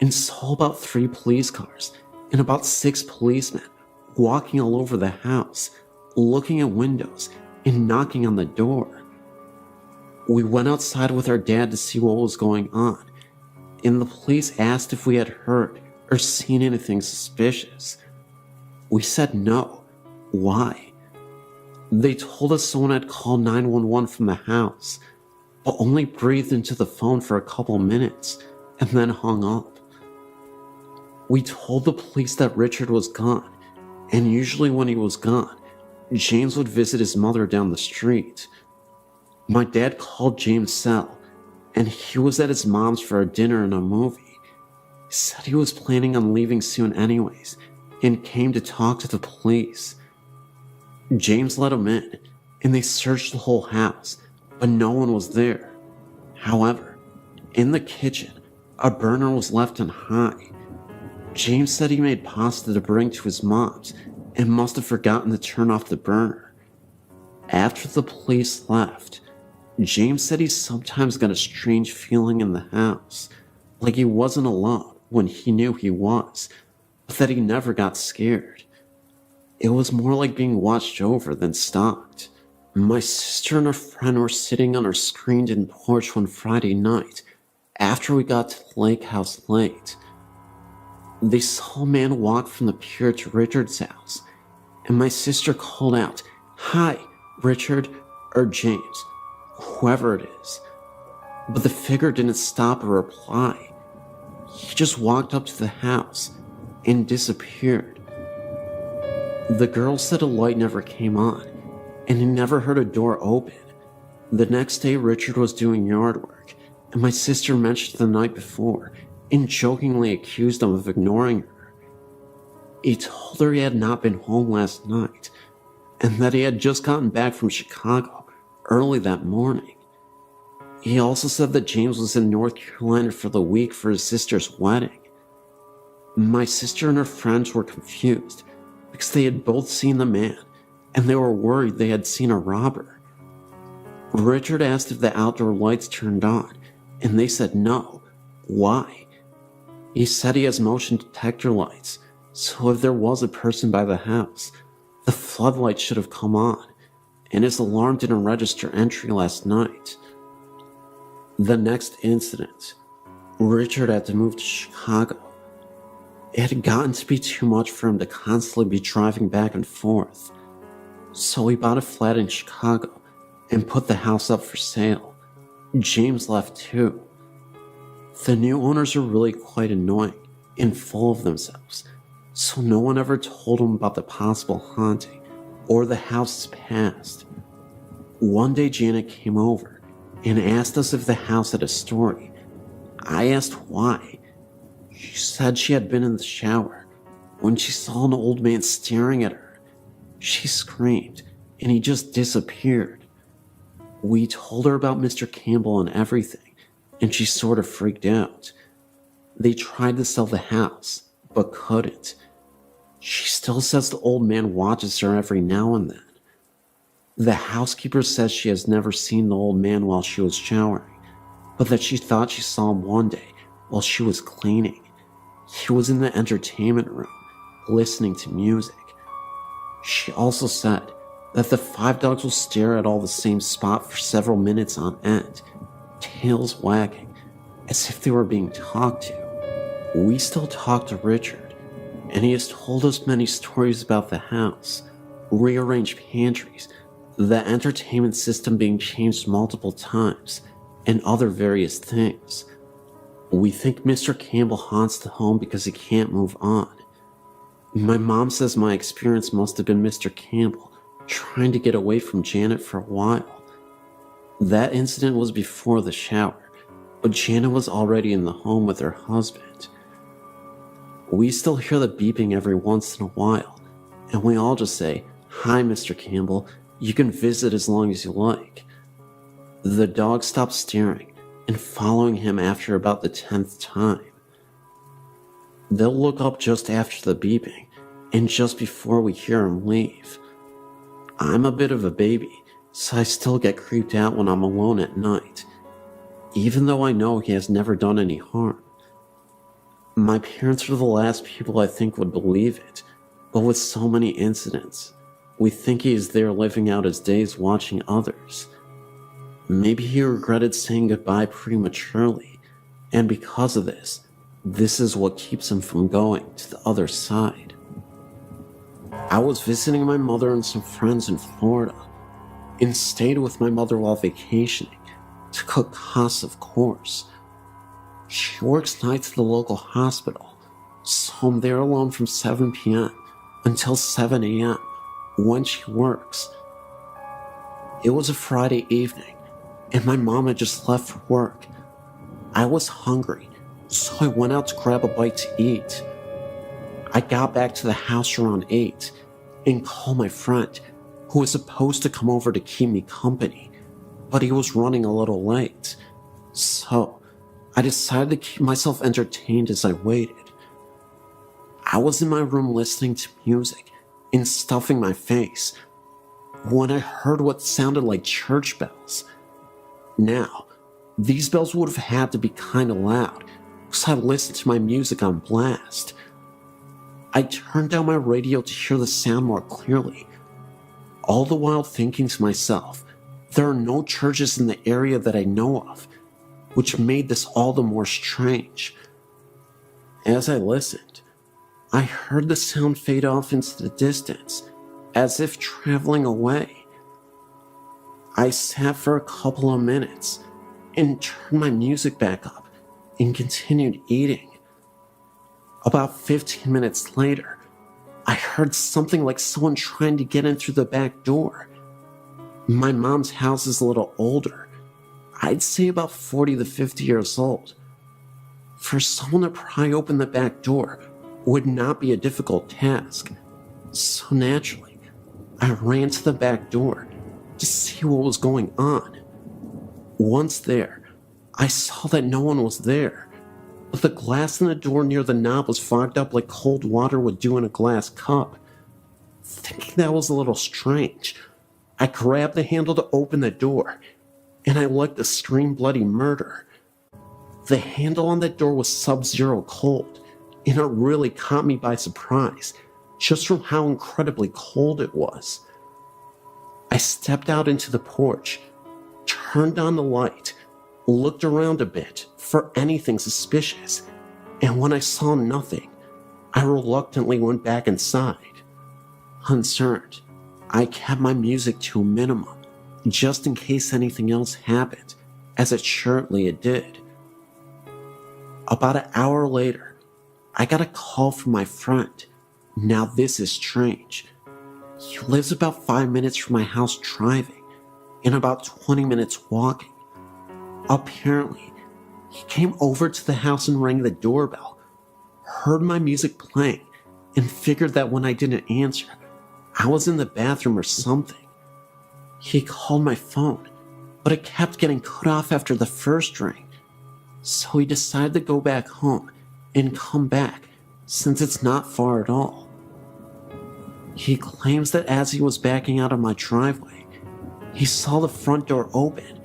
and saw about 3 police cars and about 6 policemen walking all over the house, looking at windows and knocking on the door. We went outside with our dad to see what was going on, and the police asked if we had heard or seen anything suspicious. We said no. Why? They told us someone had called 911 from the house, but only breathed into the phone for a couple minutes and then hung up. We told the police that Richard was gone, and usually when he was gone, James would visit his mother down the street. My dad called James' cell, and he was at his mom's for a dinner and a movie. He said he was planning on leaving soon anyways, and came to talk to the police. James let him in, and they searched the whole house, but no one was there. However, in the kitchen, a burner was left on high. James said he made pasta to bring to his mom's and must have forgotten to turn off the burner. After the police left, James said he sometimes got a strange feeling in the house, like he wasn't alone when he knew he was, but that he never got scared. It was more like being watched over than stalked. My sister and a friend were sitting on our screened-in porch one Friday night after we got to the lake house late. They saw a man walk from the pier to Richard's house, and my sister called out, "Hi, Richard," or James, whoever it is. But the figure didn't stop or reply. He just walked up to the house and disappeared. The girl said a light never came on, and he never heard a door open. The next day, Richard was doing yard work, and my sister mentioned the night before and jokingly accused him of ignoring her. He told her he had not been home last night, and that he had just gotten back from Chicago early that morning. He also said that James was in North Carolina for the week for his sister's wedding. My sister and her friends were confused because they had both seen the man, and they were worried they had seen a robber. Richard asked if the outdoor lights turned on, and they said no. Why? He said he has motion detector lights, so if there was a person by the house, the floodlights should have come on, and his alarm didn't register entry last night. The next incident, Richard had to move to Chicago. It had gotten to be too much for him to constantly be driving back and forth, so he bought a flat in Chicago and put the house up for sale. James left too. The new owners are really quite annoying and full of themselves, so no one ever told him about the possible haunting or the house's past. One day Janet came over and asked us if the house had a story. I asked why. She said she had been in the shower when she saw an old man staring at her. She screamed and he just disappeared. We told her about Mr. Campbell and everything, and she sort of freaked out. They tried to sell the house, but couldn't. She still says the old man watches her every now and then. The housekeeper says she has never seen the old man while she was showering, but that she thought she saw him one day while she was cleaning. He was in the entertainment room, listening to music. She also said that the 5 dogs will stare at all the same spot for several minutes on end, tails wagging, as if they were being talked to. We still talk to Richard, and he has told us many stories about the house, rearranged pantries, the entertainment system being changed multiple times, and other various things. We think Mr. Campbell haunts the home because he can't move on. My mom says my experience must have been Mr. Campbell trying to get away from Janet for a while. That incident was before the shower, but Janet was already in the home with her husband. We still hear the beeping every once in a while, and we all just say, "Hi, Mr. Campbell, you can visit as long as you like." The dog stopped staring and following him after about the 10th time. They'll look up just after the beeping, and just before we hear him leave. I'm a bit of a baby, so I still get creeped out when I'm alone at night, even though I know he has never done any harm. My parents are the last people I think would believe it, but with so many incidents, we think he is there living out his days watching others. Maybe he regretted saying goodbye prematurely, and because of this is what keeps him from going to the other side. I was visiting my mother and some friends in Florida, and stayed with my mother while vacationing, to cook costs of course. She works nights at the local hospital, so I'm there alone from 7 p.m. until 7 a.m. when she works. It was a Friday evening, and my mom had just left for work. I was hungry, so I went out to grab a bite to eat. I got back to the house around 8 and called my friend, who was supposed to come over to keep me company, but he was running a little late. So I decided to keep myself entertained as I waited. I was in my room listening to music and stuffing my face when I heard what sounded like church bells. Now, these bells would have had to be kinda loud because I listened to my music on blast. I turned down my radio to hear the sound more clearly, all the while thinking to myself, there are no churches in the area that I know of, which made this all the more strange. As I listened, I heard the sound fade off into the distance, as if traveling away. I sat for a couple of minutes and turned my music back up and continued eating. About 15 minutes later, I heard something like someone trying to get in through the back door. My mom's house is a little older. I'd say about 40 to 50 years old. For someone to pry open the back door would not be a difficult task. So naturally, I ran to the back door to see what was going on. Once there, I saw that no one was there, but the glass in the door near the knob was fogged up like cold water would do in a glass cup. Thinking that was a little strange, I grabbed the handle to open the door, and I let the scream bloody murder. The handle on that door was sub-zero cold, and it really caught me by surprise, just from how incredibly cold it was. I stepped out into the porch, turned on the light, looked around a bit for anything suspicious, and when I saw nothing, I reluctantly went back inside. Concerned, I kept my music to a minimum, just in case anything else happened, as assuredly it did. About an hour later, I got a call from my friend. Now this is strange. He lives about 5 minutes from my house driving, and about 20 minutes walking. Apparently, he came over to the house and rang the doorbell, heard my music playing, and figured that when I didn't answer, I was in the bathroom or something. He called my phone, but it kept getting cut off after the first ring, so he decided to go back home and come back since it's not far at all. He claims that as he was backing out of my driveway, he saw the front door open.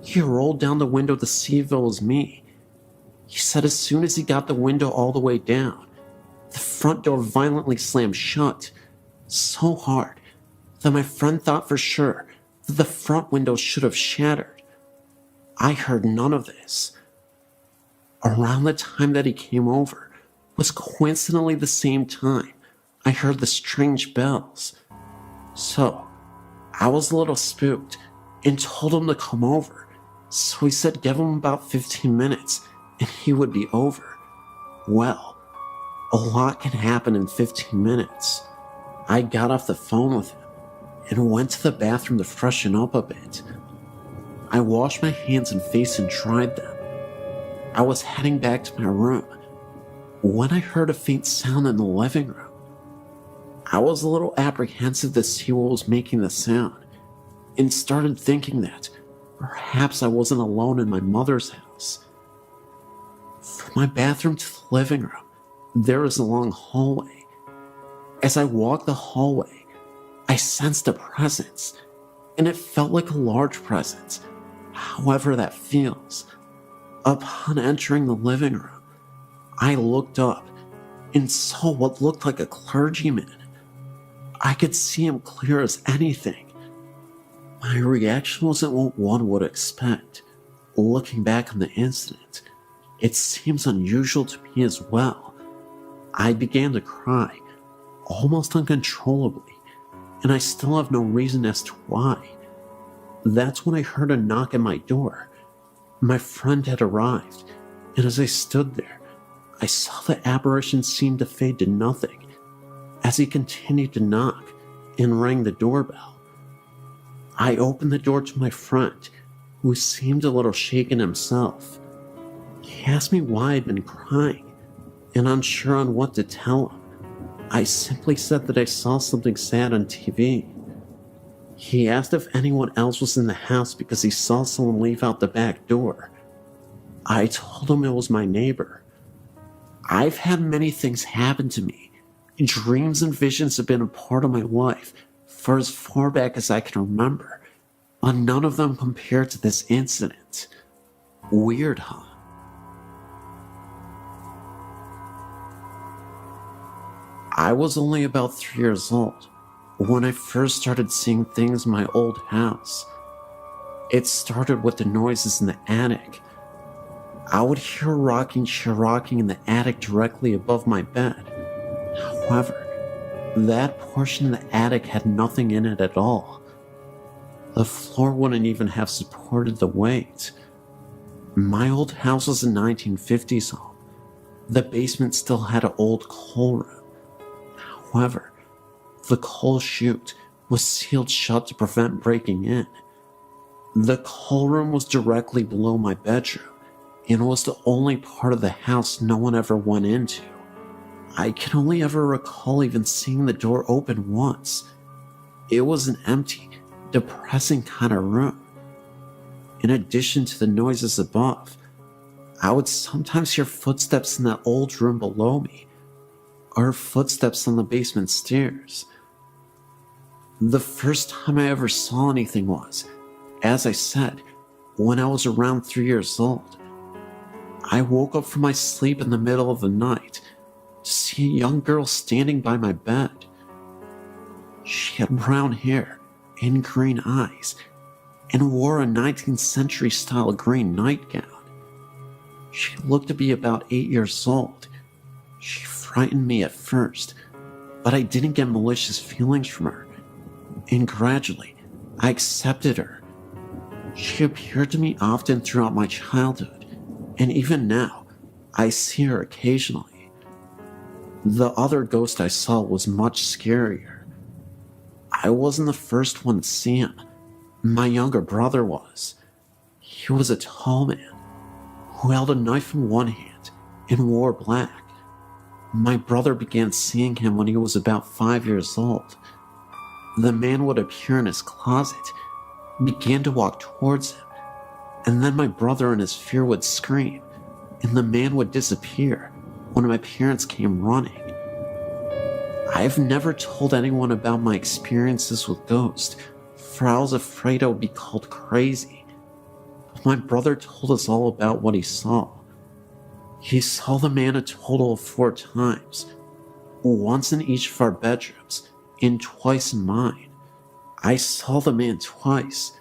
He rolled down the window to see if it was me. He said as soon as he got the window all the way down, the front door violently slammed shut, so hard that my friend thought for sure that the front window should have shattered. I heard none of this. Around the time that he came over was coincidentally the same time I heard the strange bells. So, I was a little spooked and told him to come over. So he said give him about 15 minutes and he would be over. Well, a lot can happen in 15 minutes. I got off the phone with him and went to the bathroom to freshen up a bit. I washed my hands and face and dried them. I was heading back to my room when I heard a faint sound in the living room. I was a little apprehensive to see what was making the sound and started thinking that perhaps I wasn't alone in my mother's house. From my bathroom to the living room, there is a long hallway. As I walked the hallway, I sensed a presence, and it felt like a large presence, however that feels. Upon entering the living room, I looked up and saw what looked like a clergyman. I could see him clear as anything. My reaction wasn't what one would expect. Looking back on the incident, it seems unusual to me as well. I began to cry, almost uncontrollably, and I still have no reason as to why. That's when I heard a knock at my door. My friend had arrived, and as I stood there, I saw the apparition seem to fade to nothing as he continued to knock and rang the doorbell. I opened the door to my friend, who seemed a little shaken himself. He asked me why I'd been crying, and unsure on what to tell him, I simply said that I saw something sad on TV. He asked if anyone else was in the house because he saw someone leave out the back door. I told him it was my neighbor. I've had many things happen to me. Dreams and visions have been a part of my life for as far back as I can remember, but none of them compared to this incident. Weird, huh? I was only about 3 years old when I first started seeing things in my old house. It started with the noises in the attic. I would hear a rocking chair rocking in the attic directly above my bed. However, that portion of the attic had nothing in it at all. The floor wouldn't even have supported the weight. My old house was a 1950s home. The basement still had an old coal room. However, the coal chute was sealed shut to prevent breaking in. The coal room was directly below my bedroom and was the only part of the house no one ever went into. I can only ever recall even seeing the door open once. It was an empty, depressing kind of room. In addition to the noises above, I would sometimes hear footsteps in that old room below me, or footsteps on the basement stairs. The first time I ever saw anything was, as I said, when I was around 3 years old. I woke up from my sleep in the middle of the night to see a young girl standing by my bed. She had brown hair and green eyes and wore a 19th century style green nightgown. She looked to be about 8 years old. She frightened me at first, but I didn't get malicious feelings from her, and gradually I accepted her. She appeared to me often throughout my childhood, and even now I see her occasionally. The other ghost I saw was much scarier. I wasn't the first one to see him. My younger brother was. He was a tall man who held a knife in one hand and wore black. My brother began seeing him when he was about 5 years old. The man would appear in his closet, began to walk towards him, and then my brother in his fear would scream, and the man would disappear when my parents came running. I've never told anyone about my experiences with ghosts, for I was afraid I would be called crazy. But my brother told us all about what he saw. He saw the man a total of 4 times, once in each of our bedrooms, and twice in mine. I saw the man twice,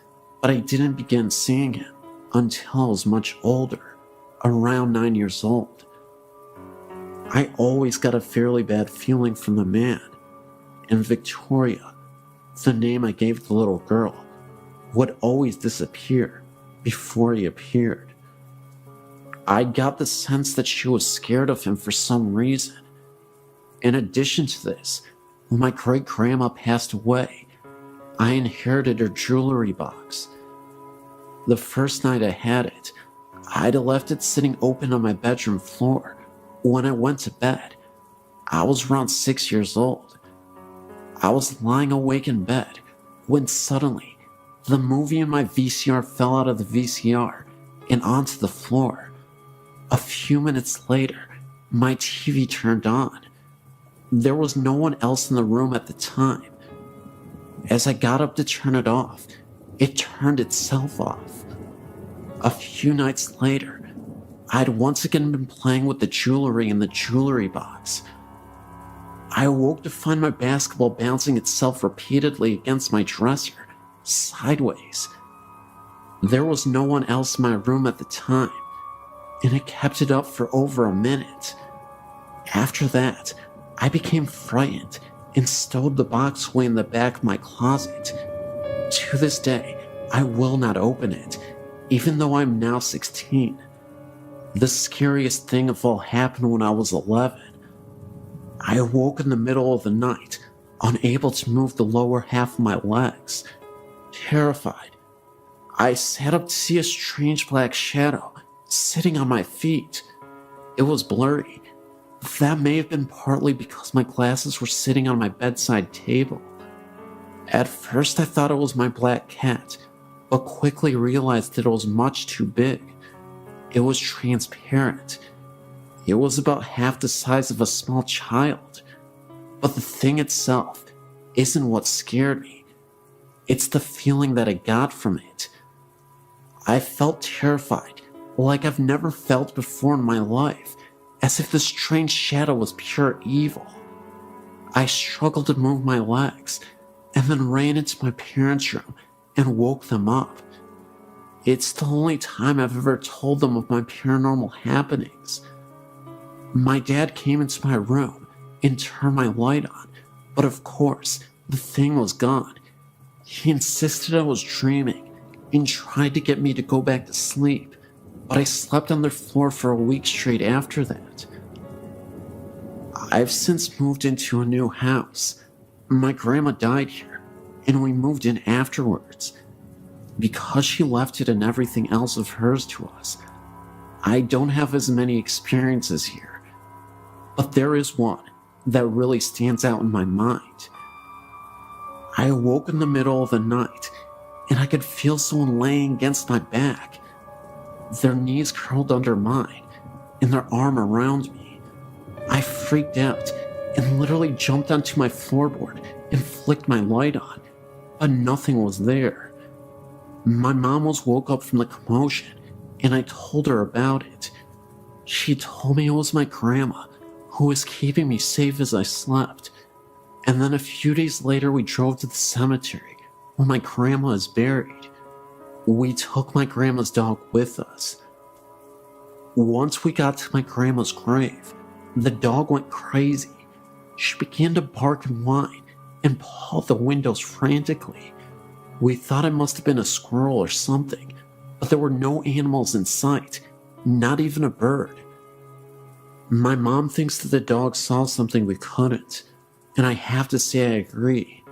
but I didn't begin seeing him until I was much older, around 9 years old. I always got a fairly bad feeling from the man, and Victoria, the name I gave the little girl, would always disappear before he appeared. I got the sense that she was scared of him for some reason. In addition to this, when my great-grandma passed away, I inherited her jewelry box. The first night I had it, I'd left it sitting open on my bedroom floor. When I went to bed, I was around 6 years old. I was lying awake in bed when suddenly the movie in my VCR fell out of the VCR and onto the floor. A few minutes later, my TV turned on. There was no one else in the room at the time. As I got up to turn it off, it turned itself off. A few nights later, I'd once again been playing with the jewelry in the jewelry box. I awoke to find my basketball bouncing itself repeatedly against my dresser, sideways. There was no one else in my room at the time, and it kept it up for over a minute. After that, I became frightened and stowed the box away in the back of my closet. To this day, I will not open it, even though I'm now 16. The scariest thing of all happened when I was 11. I awoke in the middle of the night, unable to move the lower half of my legs. Terrified, I sat up to see a strange black shadow sitting on my feet. It was blurry. That may have been partly because my glasses were sitting on my bedside table. At first I thought it was my black cat, but quickly realized that it was much too big. It was transparent. It was about half the size of a small child. But the thing itself isn't what scared me. It's the feeling that I got from it. I felt terrified, like I've never felt before in my life, as if the strange shadow was pure evil. I struggled to move my legs, and then ran into my parents' room and woke them up. It's the only time I've ever told them of my paranormal happenings. My dad came into my room and turned my light on, but of course, the thing was gone. He insisted I was dreaming and tried to get me to go back to sleep, but I slept on their floor for a week straight after that. I've since moved into a new house. My grandma died here, and we moved in afterwards. Because she left it and everything else of hers to us, I don't have as many experiences here. But there is one that really stands out in my mind. I awoke in the middle of the night, and I could feel someone laying against my back, their knees curled under mine, and their arm around me. I freaked out and literally jumped onto my floorboard and flicked my light on, but nothing was there. My mom was woke up from the commotion, and I told her about it. She told me it was my grandma who was keeping me safe as I slept. And then a few days later we drove to the cemetery where my grandma is buried. We took my grandma's dog with us. Once we got to my grandma's grave, the dog went crazy. She began to bark and whine and paw the windows frantically. We thought it must have been a squirrel or something, but there were no animals in sight, not even a bird. My mom thinks that the dog saw something we couldn't, and I have to say I agree.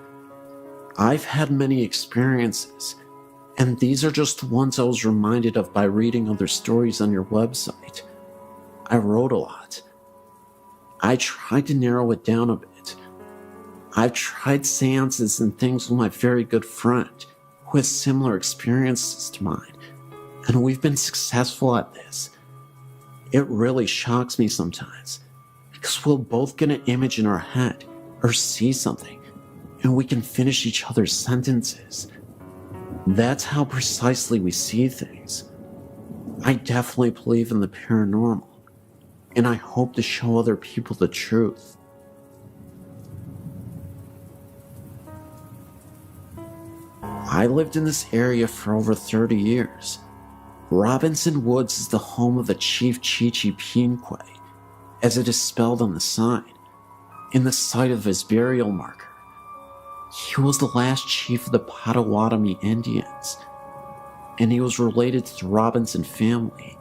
I've had many experiences, and these are just the ones I was reminded of by reading other stories on your website. I wrote a lot. I tried to narrow it down a bit. I've tried seances and things with my very good friend who has similar experiences to mine, and we've been successful at this. It really shocks me sometimes, because we'll both get an image in our head or see something, and we can finish each other's sentences. That's how precisely we see things. I definitely believe in the paranormal, and I hope to show other people the truth. I lived in this area for over 30 years. Robinson Woods is the home of the Chief Chichi Pinque, as it is spelled on the sign, in the site of his burial marker. He was the last chief of the Potawatomi Indians, and he was related to the Robinson family.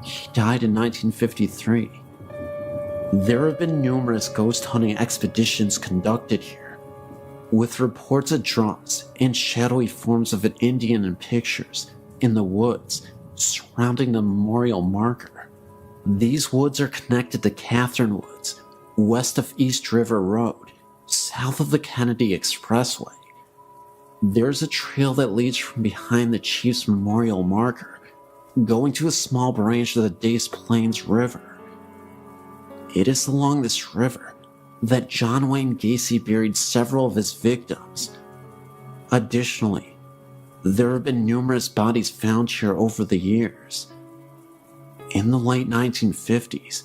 He died in 1953. There have been numerous ghost hunting expeditions conducted here, with reports of drums and shadowy forms of an Indian in pictures in the woods surrounding the memorial marker. These woods are connected to Catherine Woods, west of East River Road, south of the Kennedy Expressway. There's a trail that leads from behind the Chief's memorial marker, going to a small branch of the Des Plaines River. It is along this river that John Wayne Gacy buried several of his victims. Additionally, there have been numerous bodies found here over the years. In the late 1950s,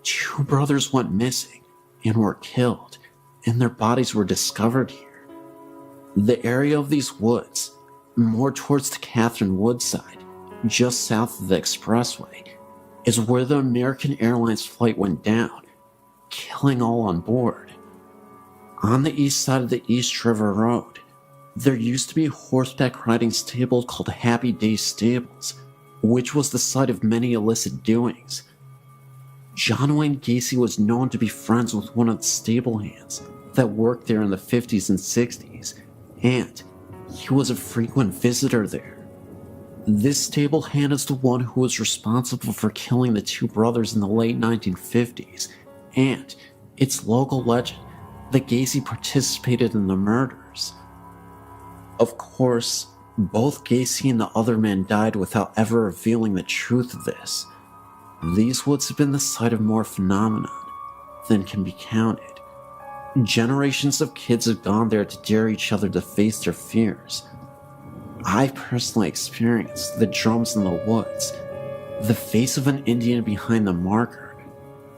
2 brothers went missing and were killed, and their bodies were discovered here. The area of these woods, more towards the Catherine Woods side, just south of the expressway, is where the American Airlines flight went down, killing all on board. On the east side of the East River Road, there used to be a horseback riding stable called Happy Days Stables, which was the site of many illicit doings. John Wayne Gacy was known to be friends with one of the stable hands that worked there in the 50s and 60s, and he was a frequent visitor there. This stable hand is the one who was responsible for killing the 2 brothers in the late 1950s, and it's local legend that Gacy participated in the murders. Of course, both Gacy and the other man died without ever revealing the truth of this. These woods have been the site of more phenomenon than can be counted. Generations of kids have gone there to dare each other to face their fears. I personally experienced the drums in the woods, the face of an Indian behind the marker,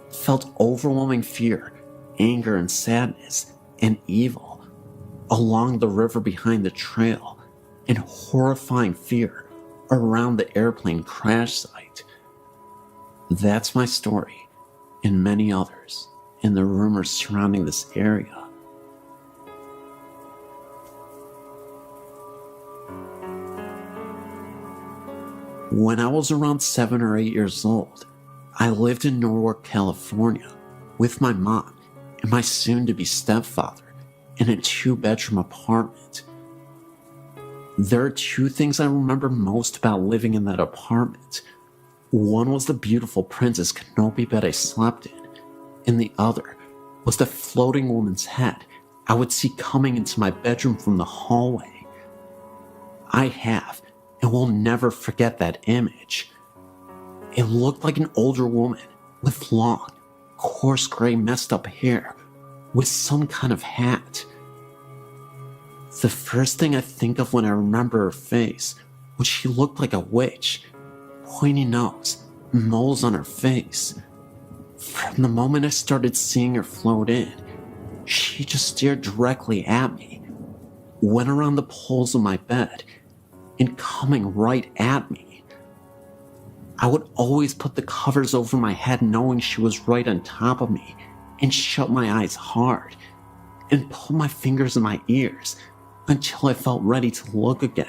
felt overwhelming fear, anger and sadness, and evil along the river behind the trail, and horrifying fear around the airplane crash site. That's my story, and many others, and the rumors surrounding this area. When I was around 7 or 8 years old, I lived in Norwalk, California, with my mom and my soon-to-be stepfather in a 2-bedroom apartment. There are 2 things I remember most about living in that apartment. One was the beautiful Princess Canopy bed I slept in, and the other was the floating woman's head I would see coming into my bedroom from the hallway. I have and will never forget that image. It looked like an older woman with long, coarse gray messed up hair with some kind of hat. The first thing I think of when I remember her face was she looked like a witch. Pointy nose, moles on her face. From the moment I started seeing her float in, she just stared directly at me, went around the poles of my bed, and coming right at me. I would always put the covers over my head knowing she was right on top of me, and shut my eyes hard, and pull my fingers in my ears until I felt ready to look again.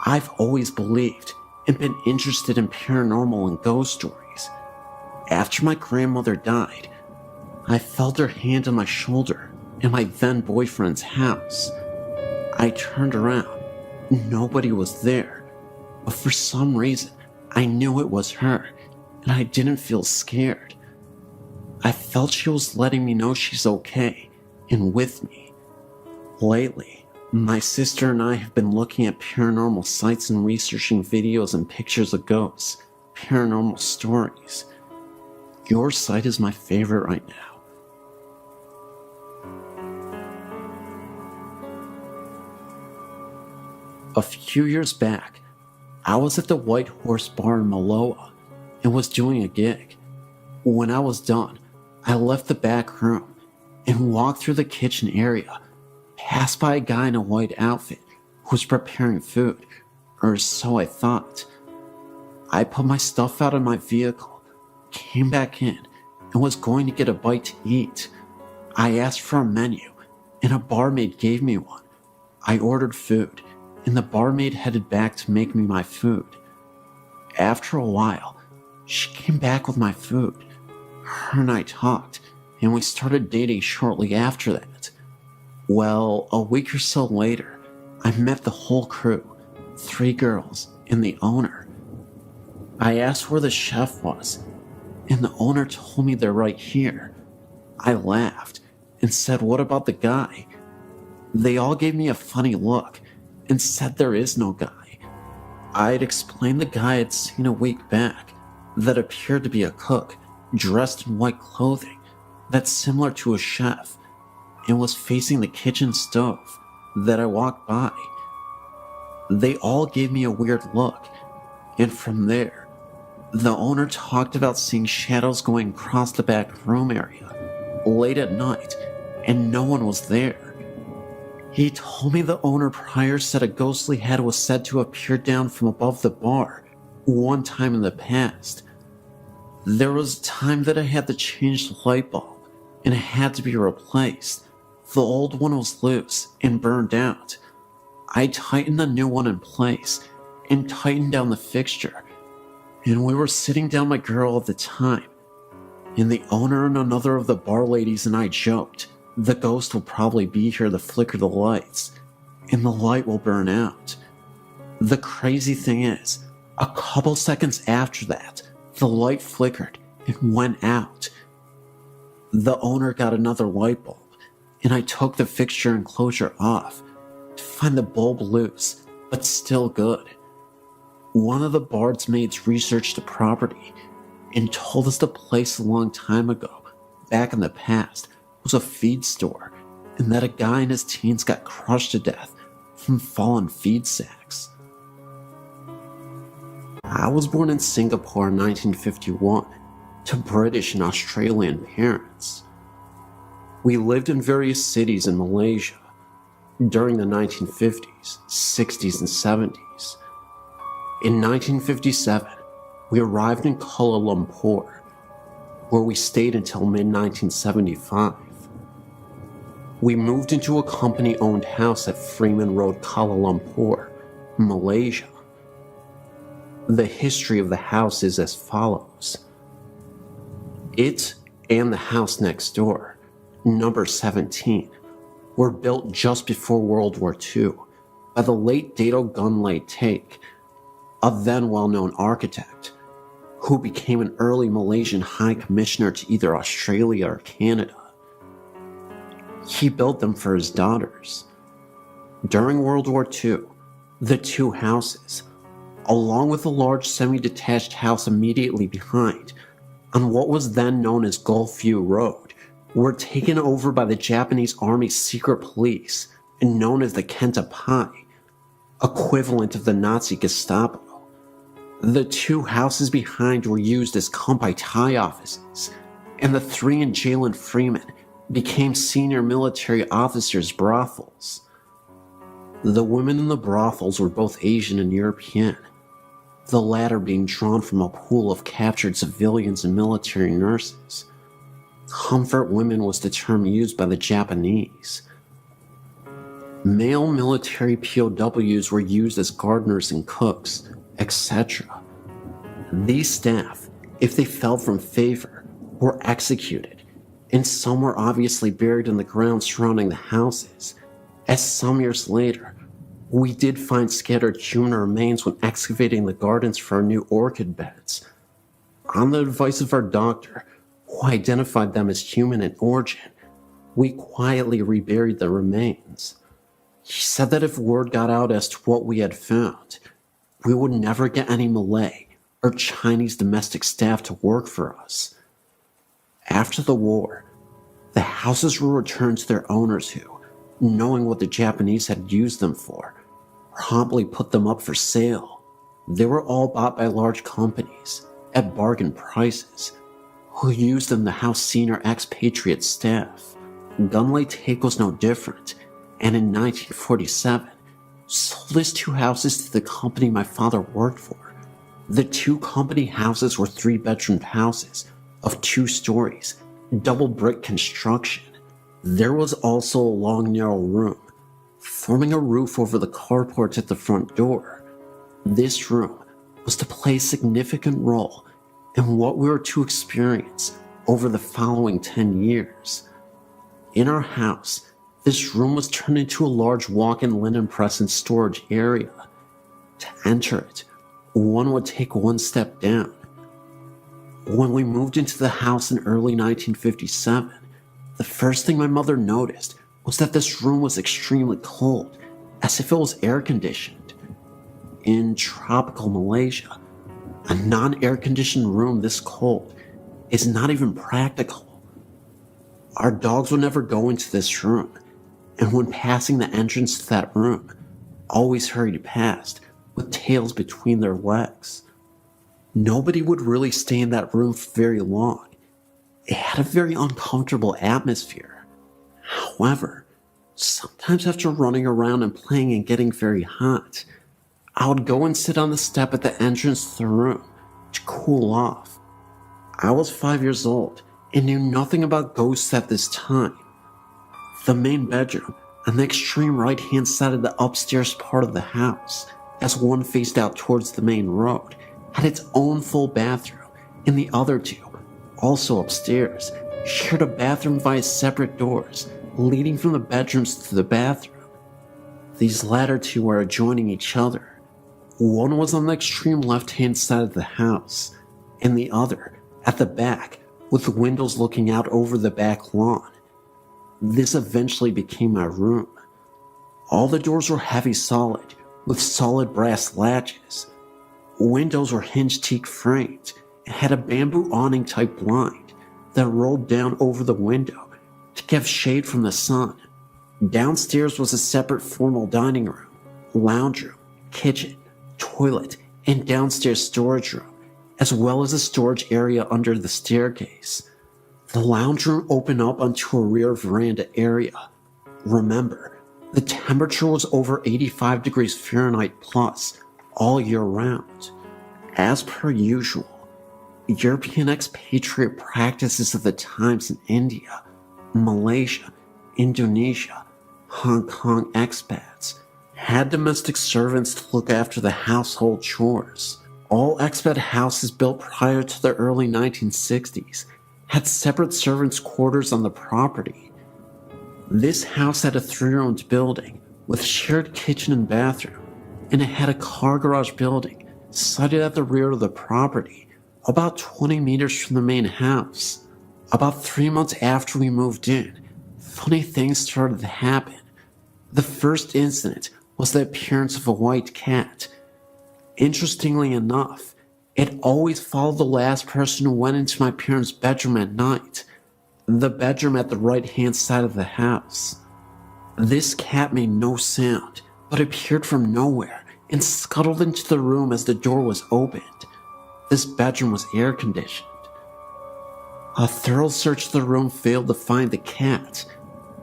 I've always believed and been interested in paranormal and ghost stories. After my grandmother died, I felt her hand on my shoulder in my then boyfriend's house. I turned around. Nobody was there, but for some reason, I knew it was her, and I didn't feel scared. I felt she was letting me know she's okay and with me. Lately, my sister and I have been looking at paranormal sites and researching videos and pictures of ghosts, paranormal stories. Your site is my favorite right now. A few years back, I was at the White Horse Bar in Maloa and was doing a gig. When I was done, I left the back room and walked through the kitchen area, passed by a guy in a white outfit who was preparing food, or so I thought. I put my stuff out of my vehicle, came back in, and was going to get a bite to eat. I asked for a menu, and a barmaid gave me one. I ordered food, and the barmaid headed back to make me my food. After a while, she came back with my food. Her and I talked, and we started dating shortly after that. Well, a week or so later, I met the whole crew, 3 girls, and the owner. I asked where the chef was, and the owner told me they're right here. I laughed and said, "What about the guy?" They all gave me a funny look and said there is no guy. I had explained the guy I'd seen a week back that appeared to be a cook, dressed in white clothing that's similar to a chef, and was facing the kitchen stove that I walked by. They all gave me a weird look, and from there, the owner talked about seeing shadows going across the back room area late at night, and no one was there. He told me the owner prior said a ghostly head was said to appear down from above the bar one time in the past. There was a time that I had to change the light bulb, and it had to be replaced. The old one was loose and burned out. I tightened the new one in place and tightened down the fixture, and we were sitting down my girl at the time, and the owner and another of the bar ladies and I joked, the ghost will probably be here to flicker the lights, and the light will burn out. The crazy thing is, a couple seconds after that, the light flickered and went out. The owner got another light bulb, and I took the fixture enclosure off to find the bulb loose, but still good. One of the barmaids researched the property and told us the place a long time ago, back in the past, was a feed store, and that a guy in his teens got crushed to death from fallen feed sacks. I was born in Singapore in 1951 to British and Australian parents. We lived in various cities in Malaysia during the 1950s, 60s, and 70s. In 1957, we arrived in Kuala Lumpur, where we stayed until mid-1975. We moved into a company-owned house at Freeman Road, Kuala Lumpur, Malaysia. The history of the house is as follows. It and the house next door, number 17, were built just before World War II by the late Dato Gunlay Take, a then well-known architect, who became an early Malaysian High Commissioner to either Australia or Canada. He built them for his daughters. During World War II, the two houses, along with a large semi-detached house immediately behind, on what was then known as Gulfview Road, were taken over by the Japanese Army's secret police and known as the Kenta Pai, equivalent of the Nazi Gestapo. The two houses behind were used as compilation offices, and the three in jail in Freeman became senior military officers' brothels. The women in the brothels were both Asian and European, the latter being drawn from a pool of captured civilians and military nurses. Comfort women was the term used by the Japanese. Male military POWs were used as gardeners and cooks, etc. These staff, if they fell from favor, were executed, and some were obviously buried in the ground surrounding the houses, as some years later, we did find scattered human remains when excavating the gardens for our new orchid beds. On the advice of our doctor, who identified them as human in origin, we quietly reburied the remains. He said that if word got out as to what we had found, we would never get any Malay or Chinese domestic staff to work for us. After the war, the houses were returned to their owners who, knowing what the Japanese had used them for, promptly put them up for sale. They were all bought by large companies at bargain prices, who used them to house senior expatriate staff. Gunlay Take was no different, and in 1947, sold his two houses to the company my father worked for. The two company houses were 3-bedroom houses of 2 stories, double brick construction. There was also a long narrow room, forming a roof over the carport at the front door. This room was to play a significant role in what we were to experience over the following 10 years. In our house, this room was turned into a large walk-in linen press and storage area. To enter it, one would take one step down. When we moved into the house in early 1957, the first thing my mother noticed was that this room was extremely cold, as if it was air-conditioned. In tropical Malaysia, a non-air-conditioned room this cold is not even practical. Our dogs would never go into this room, and when passing the entrance to that room, always hurried past with tails between their legs. Nobody would really stay in that room for very long. It had a very uncomfortable atmosphere. However, sometimes after running around and playing and getting very hot, I would go and sit on the step at the entrance to the room to cool off. I was 5 years old and knew nothing about ghosts at this time. The main bedroom, on the extreme right-hand side of the upstairs part of the house, as one faced out towards the main road, had its own full bathroom, and the other two, also upstairs, shared a bathroom via separate doors leading from the bedrooms to the bathroom. These latter two were adjoining each other. One was on the extreme left-hand side of the house, and the other at the back, with windows looking out over the back lawn. This eventually became my room. All the doors were heavy solid, with solid brass latches. Windows were hinge teak framed and had a bamboo awning type blind that rolled down over the window to give shade from the sun. Downstairs was a separate formal dining room, lounge room, kitchen, toilet, and downstairs storage room, as well as a storage area under the staircase. The lounge room opened up onto a rear veranda area. Remember, the temperature was over 85 degrees Fahrenheit plus all year round. As per usual, European expatriate practices of the times in India, Malaysia, Indonesia, Hong Kong expats had domestic servants to look after the household chores. All expat houses built prior to the early 1960s had separate servants' quarters on the property. This house had a 3-roomed building with shared kitchen and bathroom, and it had a car garage building sited at the rear of the property, about 20 meters from the main house. About 3 months after we moved in, funny things started to happen. The first incident was the appearance of a white cat. Interestingly enough, it always followed the last person who went into my parents' bedroom at night, the bedroom at the right-hand side of the house. This cat made no sound, but appeared from nowhere and scuttled into the room as the door was opened. This bedroom was air-conditioned. A thorough search of the room failed to find the cat,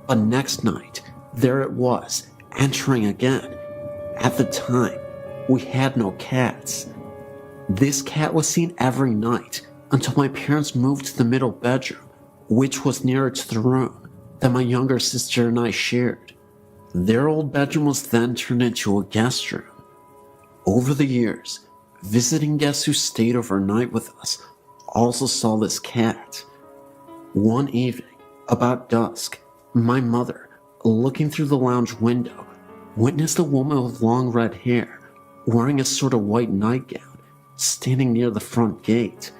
but next night, there it was, entering again. At the time, we had no cats. This cat was seen every night until my parents moved to the middle bedroom, which was nearer to the room that my younger sister and I shared. Their old bedroom was then turned into a guest room. Over the years, visiting guests who stayed overnight with us also saw this cat. One evening, about dusk, my mother, looking through the lounge window, witnessed a woman with long red hair, wearing a sort of white nightgown, standing near the front gate.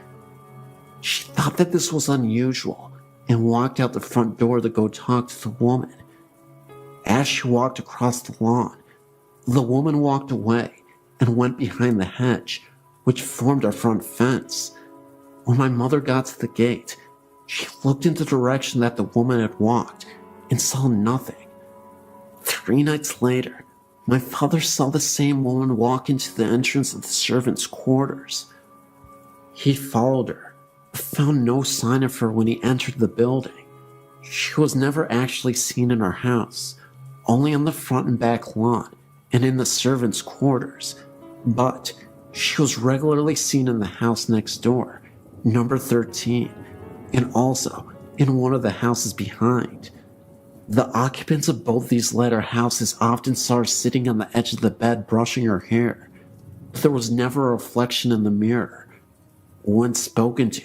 She thought that this was unusual and walked out the front door to go talk to the woman. As she walked across the lawn, the woman walked away and went behind the hedge, which formed our front fence. When my mother got to the gate, she looked in the direction that the woman had walked and saw nothing. 3 nights later, my father saw the same woman walk into the entrance of the servants' quarters. He followed her, but found no sign of her when he entered the building. She was never actually seen in our house, only on the front and back lawn and in the servants' quarters, but she was regularly seen in the house next door, number 13, and also in one of the houses behind. The occupants of both these latter houses often saw her sitting on the edge of the bed brushing her hair, but there was never a reflection in the mirror. When spoken to,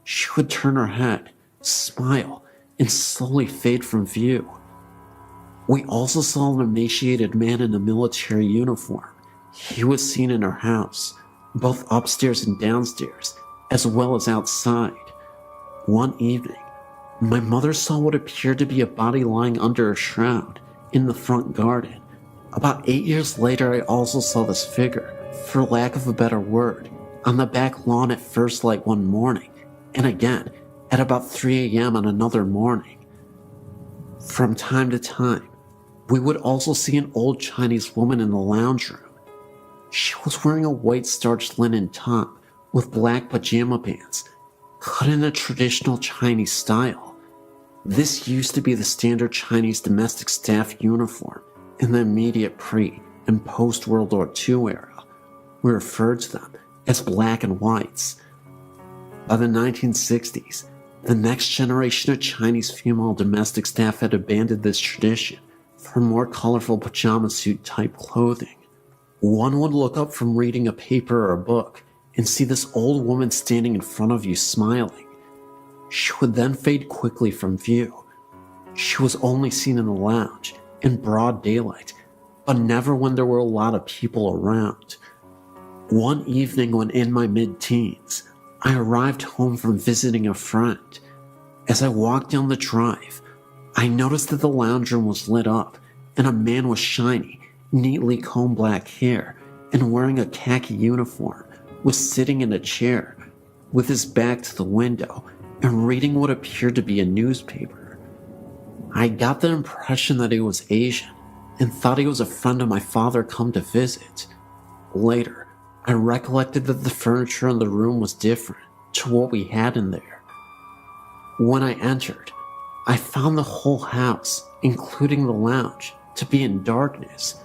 she would turn her head, smile, and slowly fade from view. We also saw an emaciated man in a military uniform. He was seen in our house, both upstairs and downstairs, as well as outside. One evening, my mother saw what appeared to be a body lying under a shroud in the front garden. About 8 years later, I also saw this figure, for lack of a better word, on the back lawn at first light one morning, and again at about 3 a.m. on another morning. From time to time, we would also see an old Chinese woman in the lounge room. She was wearing a white starched linen top with black pajama pants, cut in a traditional Chinese style. This used to be the standard Chinese domestic staff uniform in the immediate pre- and post-World War II era. We referred to them as black and whites. By the 1960s, the next generation of Chinese female domestic staff had abandoned this tradition for more colorful pajama suit type clothing. One would look up from reading a paper or a book and see this old woman standing in front of you smiling. She would then fade quickly from view. She was only seen in the lounge, in broad daylight, but never when there were a lot of people around. One evening when in my mid-teens, I arrived home from visiting a friend. As I walked down the drive, I noticed that the lounge room was lit up, and a man with shiny, neatly combed black hair and wearing a khaki uniform was sitting in a chair with his back to the window and reading what appeared to be a newspaper. I got the impression that he was Asian and thought he was a friend of my father come to visit. Later, I recollected that the furniture in the room was different to what we had in there. When I entered, I found the whole house, including the lounge, to be in darkness,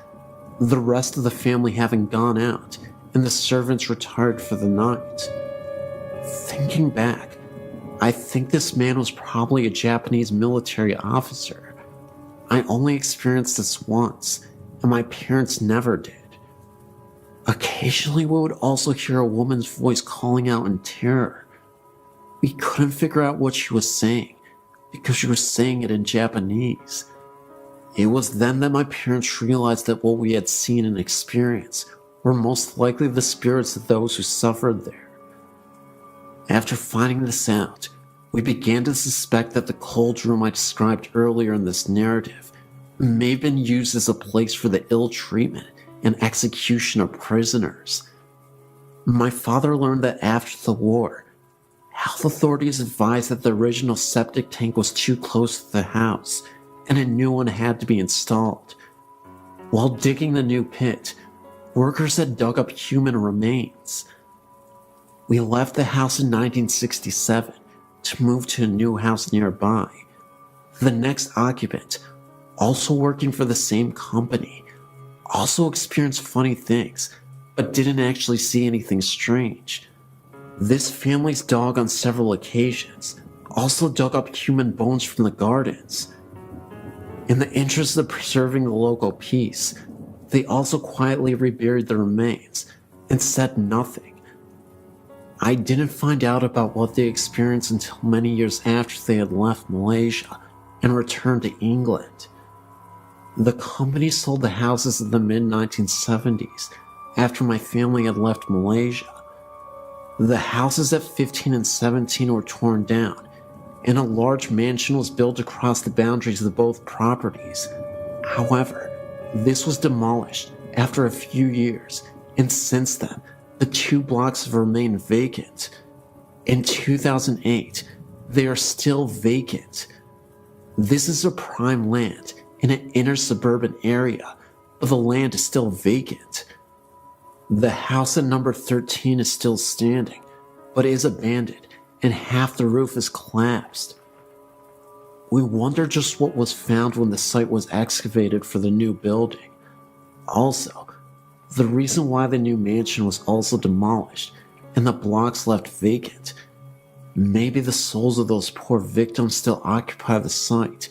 the rest of the family having gone out and the servants retired for the night. Thinking back, I think this man was probably a Japanese military officer. I only experienced this once, and my parents never did. Occasionally, we would also hear a woman's voice calling out in terror. We couldn't figure out what she was saying because she was saying it in Japanese. It was then that my parents realized that what we had seen and experienced were most likely the spirits of those who suffered there. After finding this out, we began to suspect that the cold room I described earlier in this narrative may have been used as a place for the ill treatment and execution of prisoners. My father learned that after the war, health authorities advised that the original septic tank was too close to the house and a new one had to be installed. While digging the new pit, workers had dug up human remains. We left the house in 1967 to move to a new house nearby. The next occupant, also working for the same company, also experienced funny things, but didn't actually see anything strange. This family's dog on several occasions also dug up human bones from the gardens. In the interest of preserving the local peace, they also quietly reburied the remains and said nothing. I didn't find out about what they experienced until many years after they had left Malaysia and returned to England. The company sold the houses in the mid-1970s after my family had left Malaysia. The houses at 15 and 17 were torn down, and a large mansion was built across the boundaries of both properties. However, this was demolished after a few years, and since then, the 2 blocks have remained vacant. In 2008, they are still vacant. This is a prime land in an inner suburban area, but the land is still vacant. The house at number 13 is still standing, but is abandoned and half the roof is collapsed. We wonder just what was found when the site was excavated for the new building. Also, the reason why the new mansion was also demolished and the blocks left vacant. Maybe the souls of those poor victims still occupy the site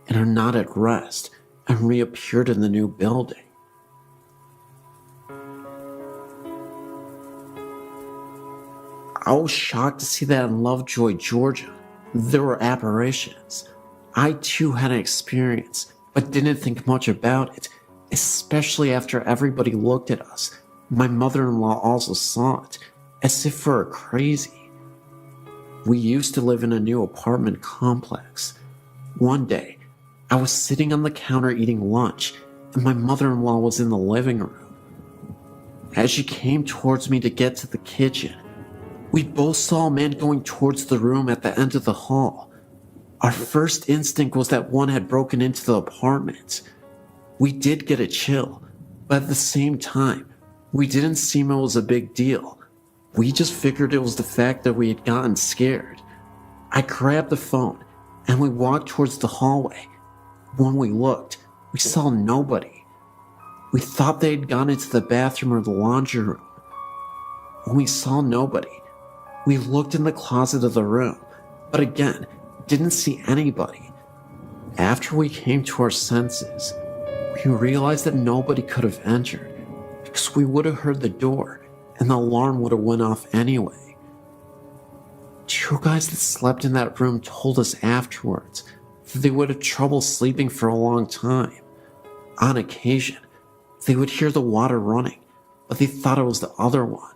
and are not at rest and reappeared in the new building. I was shocked to see that in Lovejoy, Georgia, there were apparitions. I too had an experience, but didn't think much about it, especially after everybody looked at us. My mother-in-law also saw it, as if we were crazy. We used to live in a new apartment complex. One day, I was sitting on the counter eating lunch, and my mother-in-law was in the living room. As she came towards me to get to the kitchen, we both saw a man going towards the room at the end of the hall. Our first instinct was that one had broken into the apartment. We did get a chill, but at the same time, we didn't seem it was a big deal. We just figured it was the fact that we had gotten scared. I grabbed the phone, and we walked towards the hallway. When we looked, we saw nobody. We thought they had gone into the bathroom or the laundry room. When we saw nobody, we looked in the closet of the room, but again, didn't see anybody. After we came to our senses, we realized that nobody could have entered because we would have heard the door and the alarm would have went off anyway. 2 guys that slept in that room told us afterwards that they would have trouble sleeping for a long time. On occasion, they would hear the water running, but they thought it was the other one.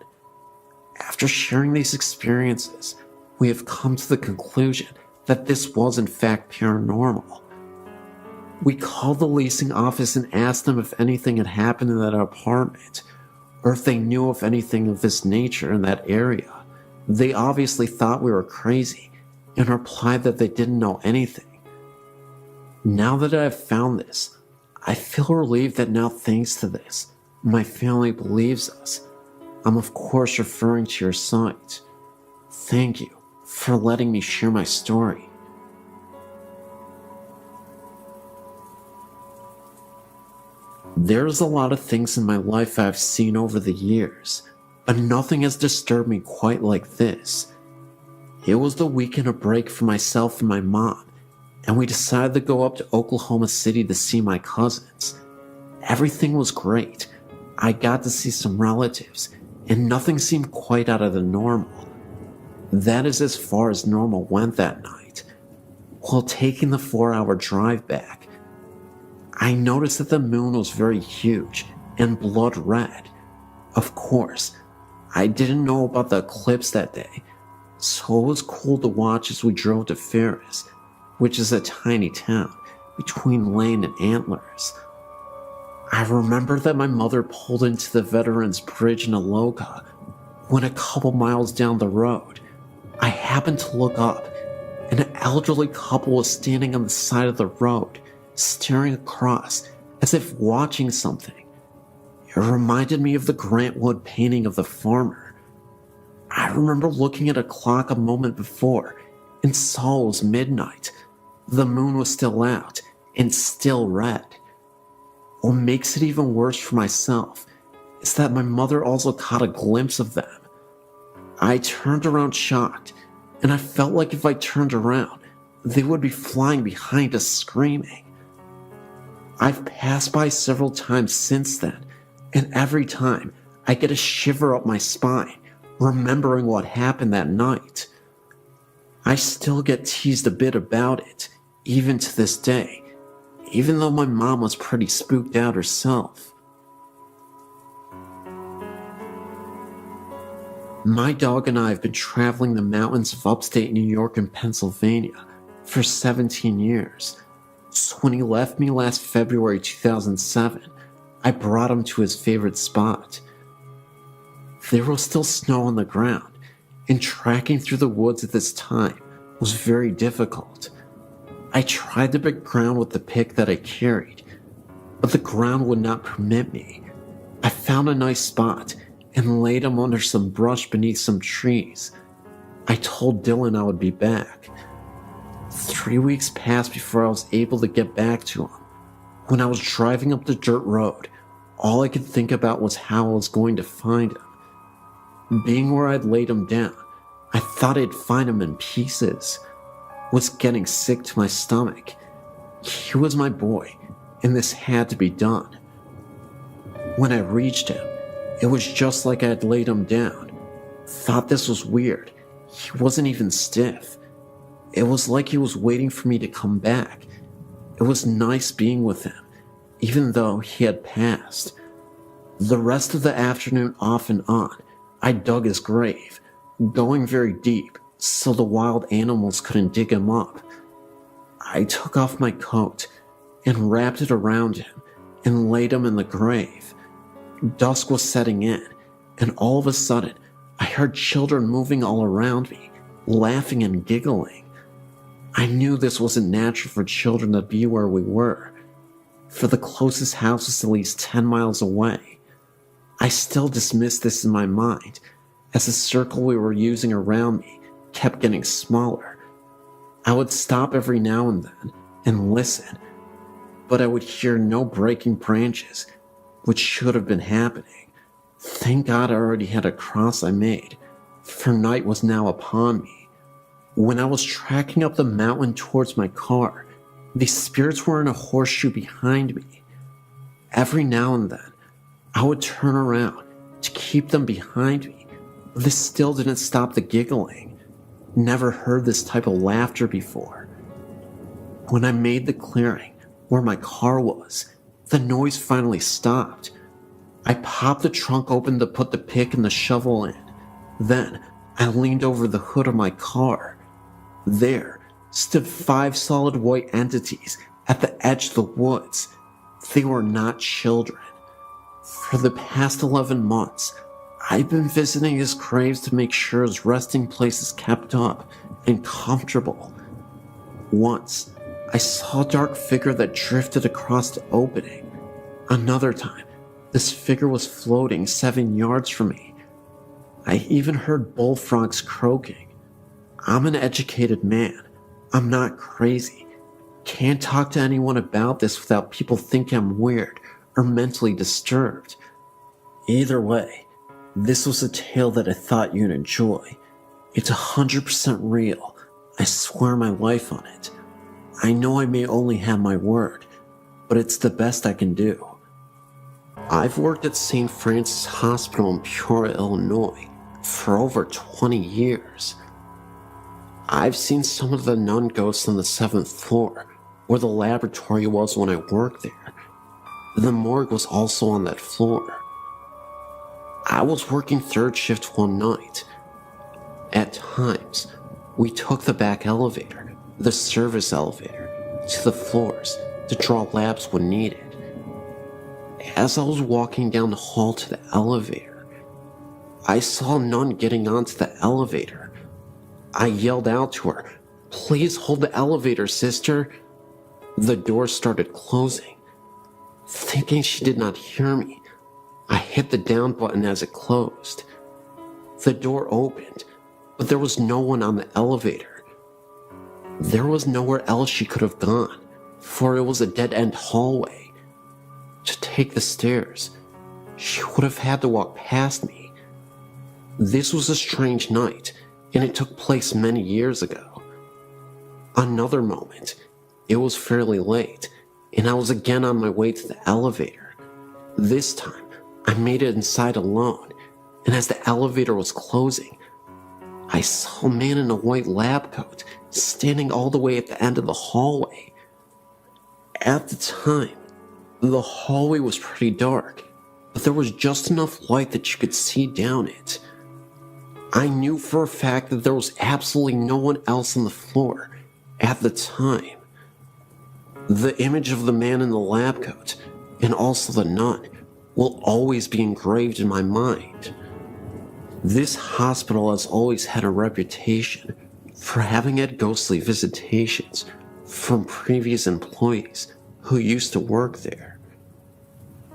After sharing these experiences, we have come to the conclusion that this was in fact paranormal. We called the leasing office and asked them if anything had happened in that apartment, or if they knew of anything of this nature in that area. They obviously thought we were crazy and replied that they didn't know anything. Now that I've found this, I feel relieved that now, thanks to this, my family believes us. I'm of course referring to your site. Thank you for letting me share my story. There's a lot of things in my life I've seen over the years, but nothing has disturbed me quite like this. It was the weekend of break for myself and my mom, and we decided to go up to Oklahoma City to see my cousins. Everything was great. I got to see some relatives, and nothing seemed quite out of the normal. That is as far as normal went that night. While taking the 4-hour drive back, I noticed that the moon was very huge and blood red. Of course, I didn't know about the eclipse that day, so it was cool to watch as we drove to Ferris, which is a tiny town between Lane and Antlers. I remember that my mother pulled into the Veterans Bridge in Aloka when a couple miles down the road, I happened to look up, and an elderly couple was standing on the side of the road, staring across as if watching something. It reminded me of the Grant Wood painting of the farmer. I remember looking at a clock a moment before and saw it was midnight. The moon was still out and still red. What makes it even worse for myself is that my mother also caught a glimpse of them. I turned around shocked, and I felt like if I turned around, they would be flying behind us screaming. I've passed by several times since then, and every time I get a shiver up my spine, remembering what happened that night. I still get teased a bit about it, even to this day, even though my mom was pretty spooked out herself. My dog and I have been traveling the mountains of upstate New York and Pennsylvania for 17 years. So when he left me last February 2007, I brought him to his favorite spot. There was still snow on the ground, and tracking through the woods at this time was very difficult. I tried to break ground with the pick that I carried, but the ground would not permit me. I found a nice spot and laid him under some brush beneath some trees. I told Dylan I would be back. 3 weeks passed before I was able to get back to him. When I was driving up the dirt road, all I could think about was how I was going to find him. Being where I'd laid him down, I thought I'd find him in pieces. Was getting sick to my stomach. He was my boy, and this had to be done. When I reached him, it was just like I had laid him down. Thought this was weird. He wasn't even stiff. It was like he was waiting for me to come back. It was nice being with him, even though he had passed. The rest of the afternoon off and on, I dug his grave, going very deep so the wild animals couldn't dig him up. I took off my coat and wrapped it around him and laid him in the grave. Dusk was setting in, and all of a sudden, I heard children moving all around me, laughing and giggling. I knew this wasn't natural for children to be where we were, for the closest house was at least 10 miles away. I still dismissed this in my mind, as the circle we were using around me kept getting smaller. I would stop every now and then and listen, but I would hear no breaking branches, which should have been happening. Thank God I already had a cross I made, for night was now upon me. When I was tracking up the mountain towards my car, the spirits were in a horseshoe behind me. Every now and then, I would turn around to keep them behind me. This still didn't stop the giggling. Never heard this type of laughter before. When I made the clearing where my car was, the noise finally stopped. I popped the trunk open to put the pick and the shovel in. Then, I leaned over the hood of my car. There stood 5 solid white entities at the edge of the woods. They were not children. For the past 11 months, I've been visiting his graves to make sure his resting place is kept up and comfortable. Once, I saw a dark figure that drifted across the opening. Another time, this figure was floating 7 yards from me. I even heard bullfrogs croaking. I'm an educated man. I'm not crazy. Can't talk to anyone about this without people thinking I'm weird or mentally disturbed. Either way, this was a tale that I thought you'd enjoy. It's 100% real. I swear my life on it. I know I may only have my word, but it's the best I can do. I've worked at St. Francis Hospital in Peoria, Illinois for over 20 years. I've seen some of the nun ghosts on the 7th floor, where the laboratory was when I worked there. The morgue was also on that floor. I was working third shift one night. At times, we took the back elevator, the service elevator, to the floors to draw labs when needed. As I was walking down the hall to the elevator, I saw a nun getting onto the elevator. I yelled out to her, "Please hold the elevator, sister." The door started closing. Thinking she did not hear me, I hit the down button as it closed. The door opened, but there was no one on the elevator. There was nowhere else she could have gone, for it was a dead-end hallway. To take the stairs, she would have had to walk past me. This was a strange night, and it took place many years ago. Another moment, it was fairly late, and I was again on my way to the elevator. This time, I made it inside alone, and as the elevator was closing, I saw a man in a white lab coat standing all the way at the end of the hallway. At the time, the hallway was pretty dark, but there was just enough light that you could see down it. I knew for a fact that there was absolutely no one else on the floor at the time. The image of the man in the lab coat, and also the nun, will always be engraved in my mind. This hospital has always had a reputation for having had ghostly visitations from previous employees who used to work there.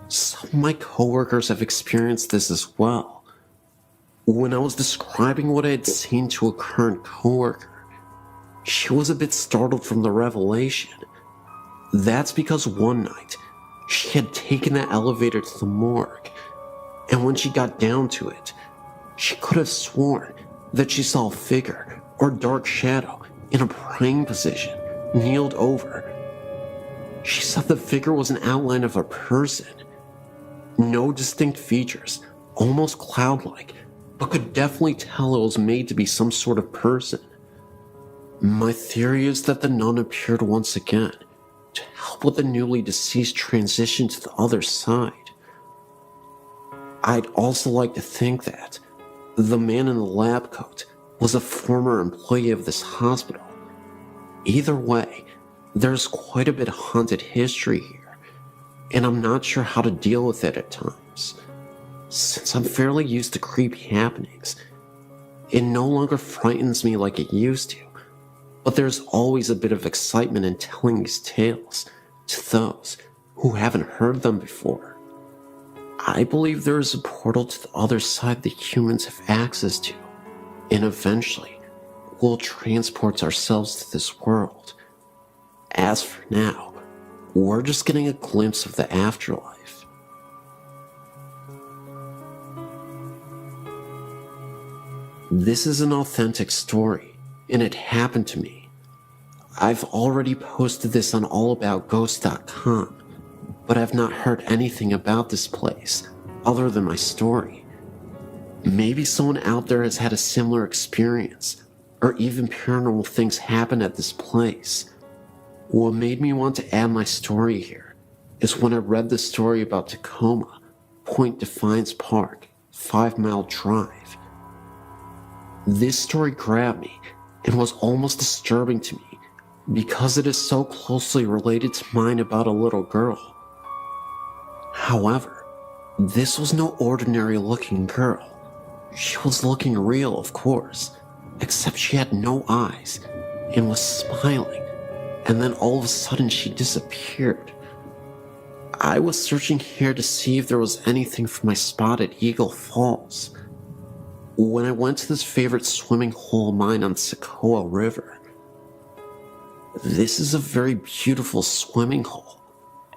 Some of my coworkers have experienced this as well. When I was describing what I had seen to a current coworker, she was a bit startled from the revelation. That's because one night, she had taken the elevator to the morgue, and when she got down to it, she could have sworn that she saw a figure or dark shadow in a praying position, kneeled over. She said the figure was an outline of a person. No distinct features, almost cloud-like, but could definitely tell it was made to be some sort of person. My theory is that the nun appeared once again to help with the newly deceased transition to the other side. I'd also like to think that the man in the lab coat was a former employee of this hospital. Either way, there's quite a bit of haunted history here, and I'm not sure how to deal with it at times. Since I'm fairly used to creepy happenings, it no longer frightens me like it used to, but there's always a bit of excitement in telling these tales to those who haven't heard them before. I believe there is a portal to the other side that humans have access to, and eventually we'll transport ourselves to this world. As for now, we're just getting a glimpse of the afterlife. This is an authentic story, and it happened to me. I've already posted this on allaboutghosts.com, but I've not heard anything about this place other than my story. Maybe someone out there has had a similar experience, or even paranormal things happen at this place. What made me want to add my story here is when I read the story about Tacoma, Point Defiance Park, 5 Mile Drive. This story grabbed me and was almost disturbing to me because it is so closely related to mine about a little girl. However, this was no ordinary looking girl. She was looking real, of course, except she had no eyes and was smiling, and then all of a sudden she disappeared. I was searching here to see if there was anything from my spot at Eagle Falls. When I went to this favorite swimming hole of mine on Sequoia River. This is a very beautiful swimming hole,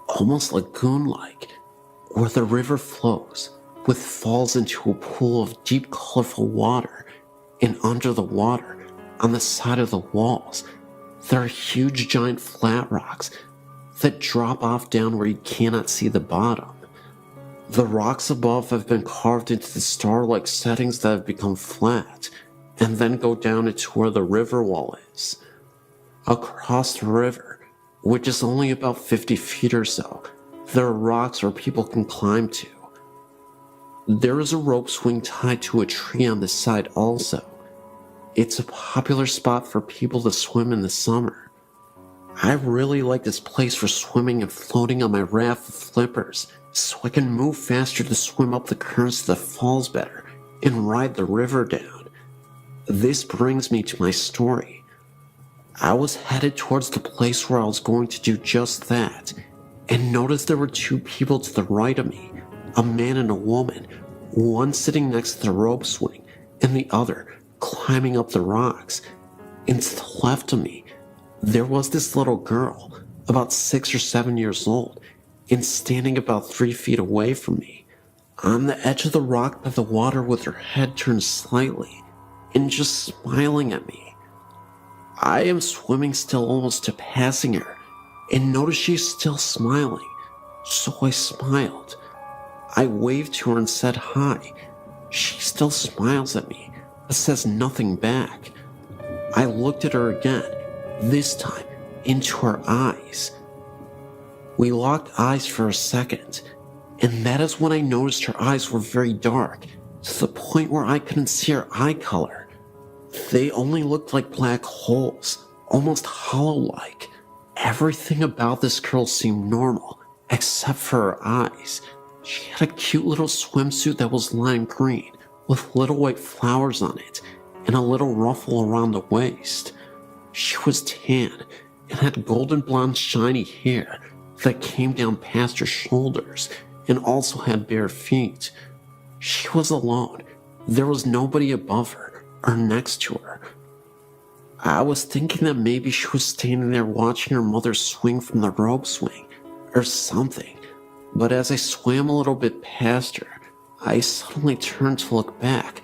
almost lagoon-like, where the river flows, with falls into a pool of deep colorful water, and under the water, on the side of the walls, there are huge giant flat rocks that drop off down where you cannot see the bottom. The rocks above have been carved into the star-like settings that have become flat, and then go down into where the river wall is. Across the river, which is only about 50 feet or so, there are rocks where people can climb to. There is a rope swing tied to a tree on the side also. It's a popular spot for people to swim in the summer. I really like this place for swimming and floating on my raft of flippers, so I can move faster to swim up the currents of the falls better and ride the river down. This brings me to my story. I was headed towards the place where I was going to do just that, and noticed there were two people to the right of me, a man and a woman, one sitting next to the rope swing, and the other climbing up the rocks. And to the left of me, there was this little girl, about 6 or 7 years old, and standing about 3 feet away from me, on the edge of the rock by the water with her head turned slightly, and just smiling at me. I am swimming still almost to passing her, and notice she's still smiling, so I smiled. I waved to her and said hi. She still smiles at me, but says nothing back. I looked at her again, this time into her eyes. We locked eyes for a second, and that is when I noticed her eyes were very dark, to the point where I couldn't see her eye color. They only looked like black holes, almost hollow-like. Everything about this girl seemed normal, except for her eyes. She had a cute little swimsuit that was lime green, with little white flowers on it, and a little ruffle around the waist. She was tan, and had golden blonde shiny hair that came down past her shoulders, and also had bare feet. She was alone. There was nobody above her, or next to her. I was thinking that maybe she was standing there watching her mother swing from the rope swing, or something, but as I swam a little bit past her, I suddenly turned to look back,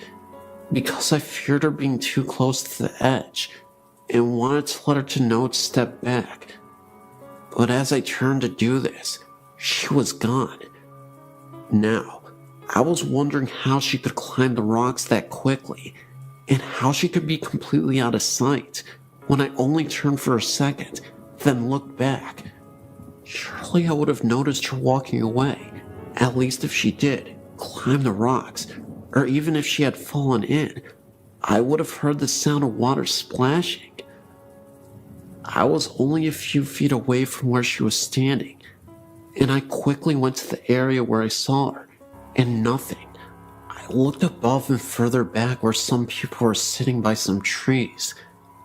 because I feared her being too close to the edge, and wanted to let her to know to step back. But as I turned to do this, she was gone. Now, I was wondering how she could climb the rocks that quickly, and how she could be completely out of sight when I only turned for a second, then looked back. Surely I would have noticed her walking away, at least if she did climb the rocks, or even if she had fallen in, I would have heard the sound of water splashing. I was only a few feet away from where she was standing, and I quickly went to the area where I saw her, and nothing. I looked above and further back where some people were sitting by some trees,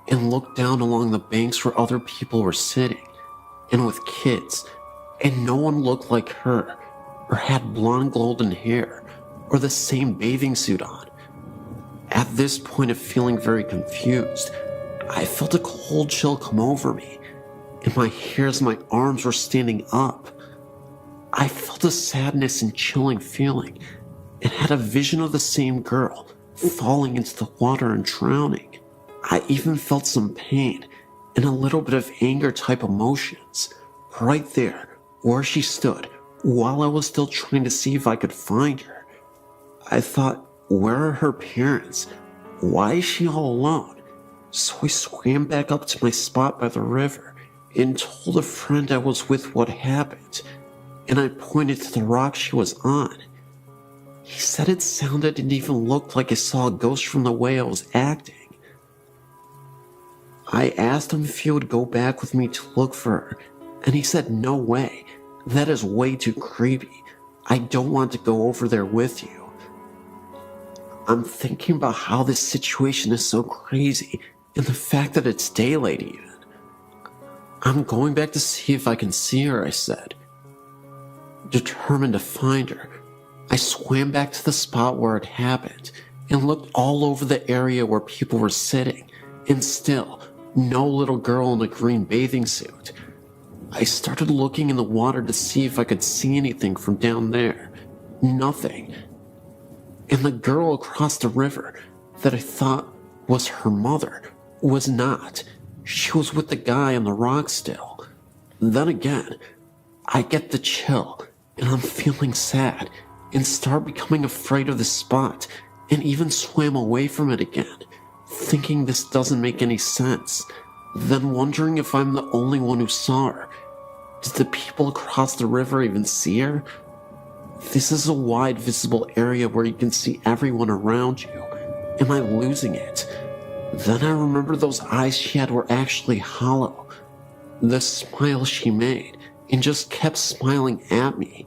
and looked down along the banks where other people were sitting, and with kids, and no one looked like her, or had blonde golden hair, or the same bathing suit on. At this point of feeling very confused, I felt a cold chill come over me, and my hairs and my arms were standing up. I felt a sadness and chilling feeling, and had a vision of the same girl falling into the water and drowning. I even felt some pain and a little bit of anger type emotions, right there where she stood, while I was still trying to see if I could find her. I thought, where are her parents? Why is she all alone? So I swam back up to my spot by the river and told a friend I was with what happened, and I pointed to the rock she was on. He said it sounded and even looked like I saw a ghost from the way I was acting. I asked him if he would go back with me to look for her, and he said no way. That is way too creepy. I don't want to go over there with you. I'm thinking about how this situation is so crazy, and the fact that it's daylight even. I'm going back to see if I can see her, I said. Determined to find her, I swam back to the spot where it happened and looked all over the area where people were sitting, and still, no little girl in a green bathing suit. I started looking in the water to see if I could see anything from down there. Nothing. And the girl across the river that I thought was her mother was not. She was with the guy on the rock still. Then again, I get the chill, and I'm feeling sad, and start becoming afraid of the spot, and even swam away from it again, thinking this doesn't make any sense, then wondering if I'm the only one who saw her. Did the people across the river even see her? This is a wide visible area where you can see everyone around you. Am I losing it? Then I remember those eyes she had were actually hollow. The smile she made, and just kept smiling at me.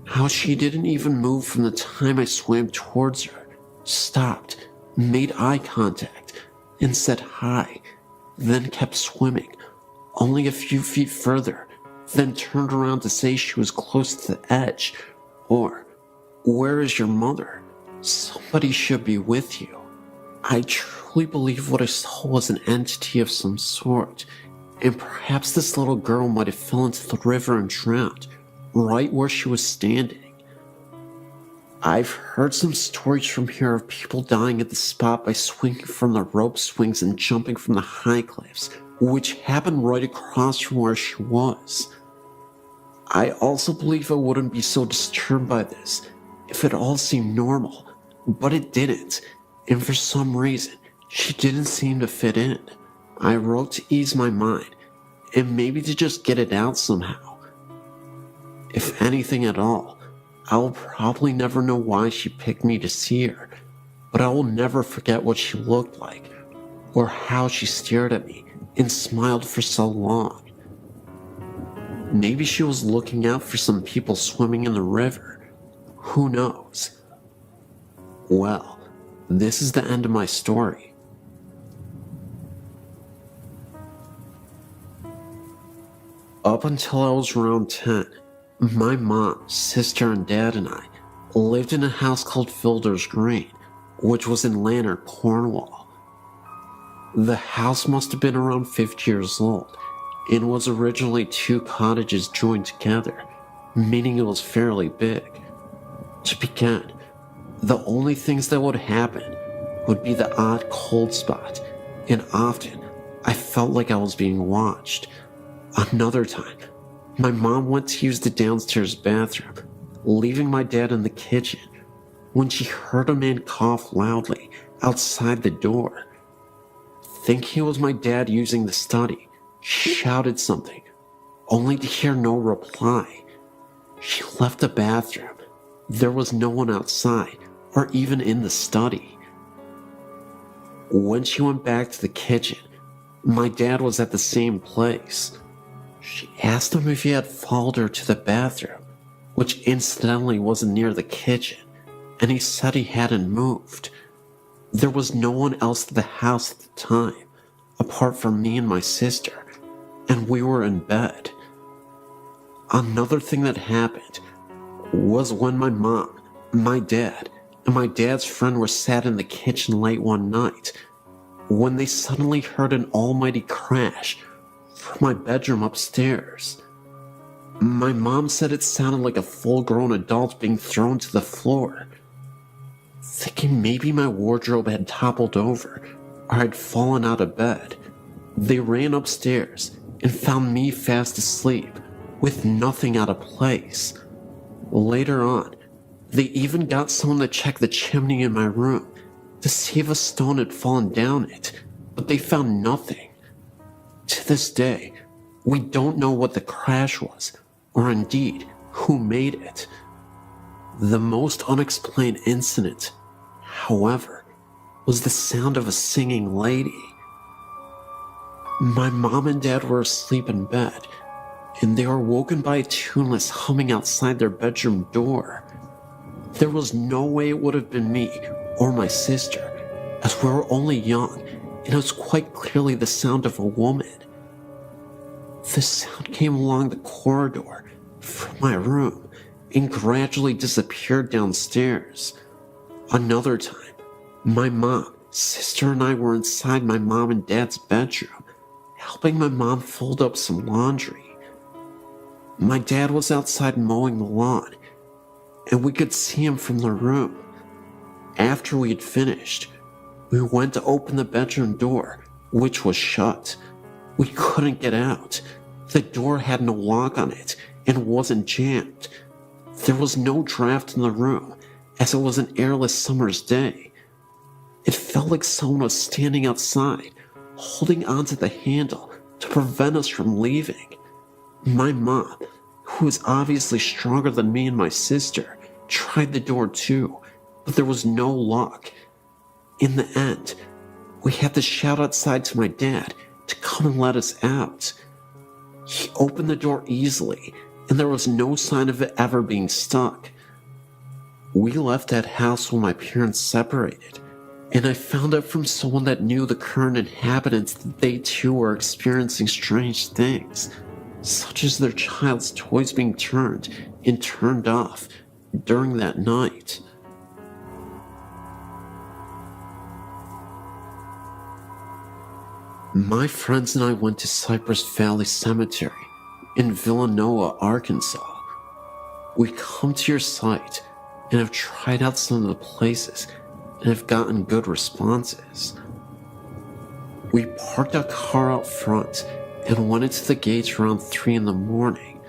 How she didn't even move from the time I swam towards her, stopped, made eye contact, and said hi, then kept swimming, only a few feet further, then turned around to say she was close to the edge, or, "Where is your mother? Somebody should be with you." I truly believe what I saw was an entity of some sort, and perhaps this little girl might have fell into the river and drowned, right where she was standing. I've heard some stories from here of people dying at the spot by swinging from the rope swings and jumping from the high cliffs, which happened right across from where she was. I also believe I wouldn't be so disturbed by this if it all seemed normal, but it didn't, and for some reason, she didn't seem to fit in. I wrote to ease my mind, and maybe to just get it out somehow. If anything at all, I will probably never know why she picked me to see her, but I will never forget what she looked like, or how she stared at me and smiled for so long. Maybe she was looking out for some people swimming in the river. Who knows? Well, this is the end of my story. Up until I was around 10, my mom, sister, and dad and I lived in a house called Fielder's Green, which was in Lanark, Cornwall. The house must have been around 50 years old, and was originally 2 cottages joined together, meaning it was fairly big. To begin, the only things that would happen would be the odd cold spot, and often I felt like I was being watched. Another time, my mom went to use the downstairs bathroom, leaving my dad in the kitchen, when she heard a man cough loudly outside the door. Thinking it was my dad using the study, she shouted something, only to hear no reply. She left the bathroom. There was no one outside, or even in the study. When she went back to the kitchen, my dad was at the same place. She asked him if he had followed her to the bathroom, which incidentally wasn't near the kitchen, and he said he hadn't moved. There was no one else at the house at the time, apart from me and my sister, and we were in bed. Another thing that happened was when my mom, my dad, and my dad's friend were sat in the kitchen late one night, when they suddenly heard an almighty crash from my bedroom upstairs. My mom said it sounded like a full-grown adult being thrown to the floor. Thinking maybe my wardrobe had toppled over or I'd fallen out of bed, they ran upstairs and found me fast asleep with nothing out of place. Later on, they even got someone to check the chimney in my room to see if a stone had fallen down it, but they found nothing. To this day, we don't know what the crash was, or indeed who made it. The most unexplained incident, however, was the sound of a singing lady. My mom and dad were asleep in bed, and they were woken by a tuneless humming outside their bedroom door. There was no way it would have been me or my sister, as we were only young, and it was quite clearly the sound of a woman. The sound came along the corridor from my room and gradually disappeared downstairs. Another time, my mom, sister, and I were inside my mom and dad's bedroom, helping my mom fold up some laundry. My dad was outside mowing the lawn, and we could see him from the room. After we had finished, we went to open the bedroom door, which was shut. We couldn't get out. The door had no lock on it and wasn't jammed. There was no draft in the room, as it was an airless summer's day. It felt like someone was standing outside, holding onto the handle to prevent us from leaving. My mom, who was obviously stronger than me and my sister, tried the door too, but there was no luck. In the end, we had to shout outside to my dad to come and let us out. He opened the door easily, and there was no sign of it ever being stuck. We left that house when my parents separated, and I found out from someone that knew the current inhabitants that they too were experiencing strange things, such as their child's toys being turned and turned off during that night. My friends and I went to Cypress Valley Cemetery in Villanova, Arkansas. We come to your site and have tried out some of the places and have gotten good responses. We parked our car out front and went into the gates around 3 in the morning.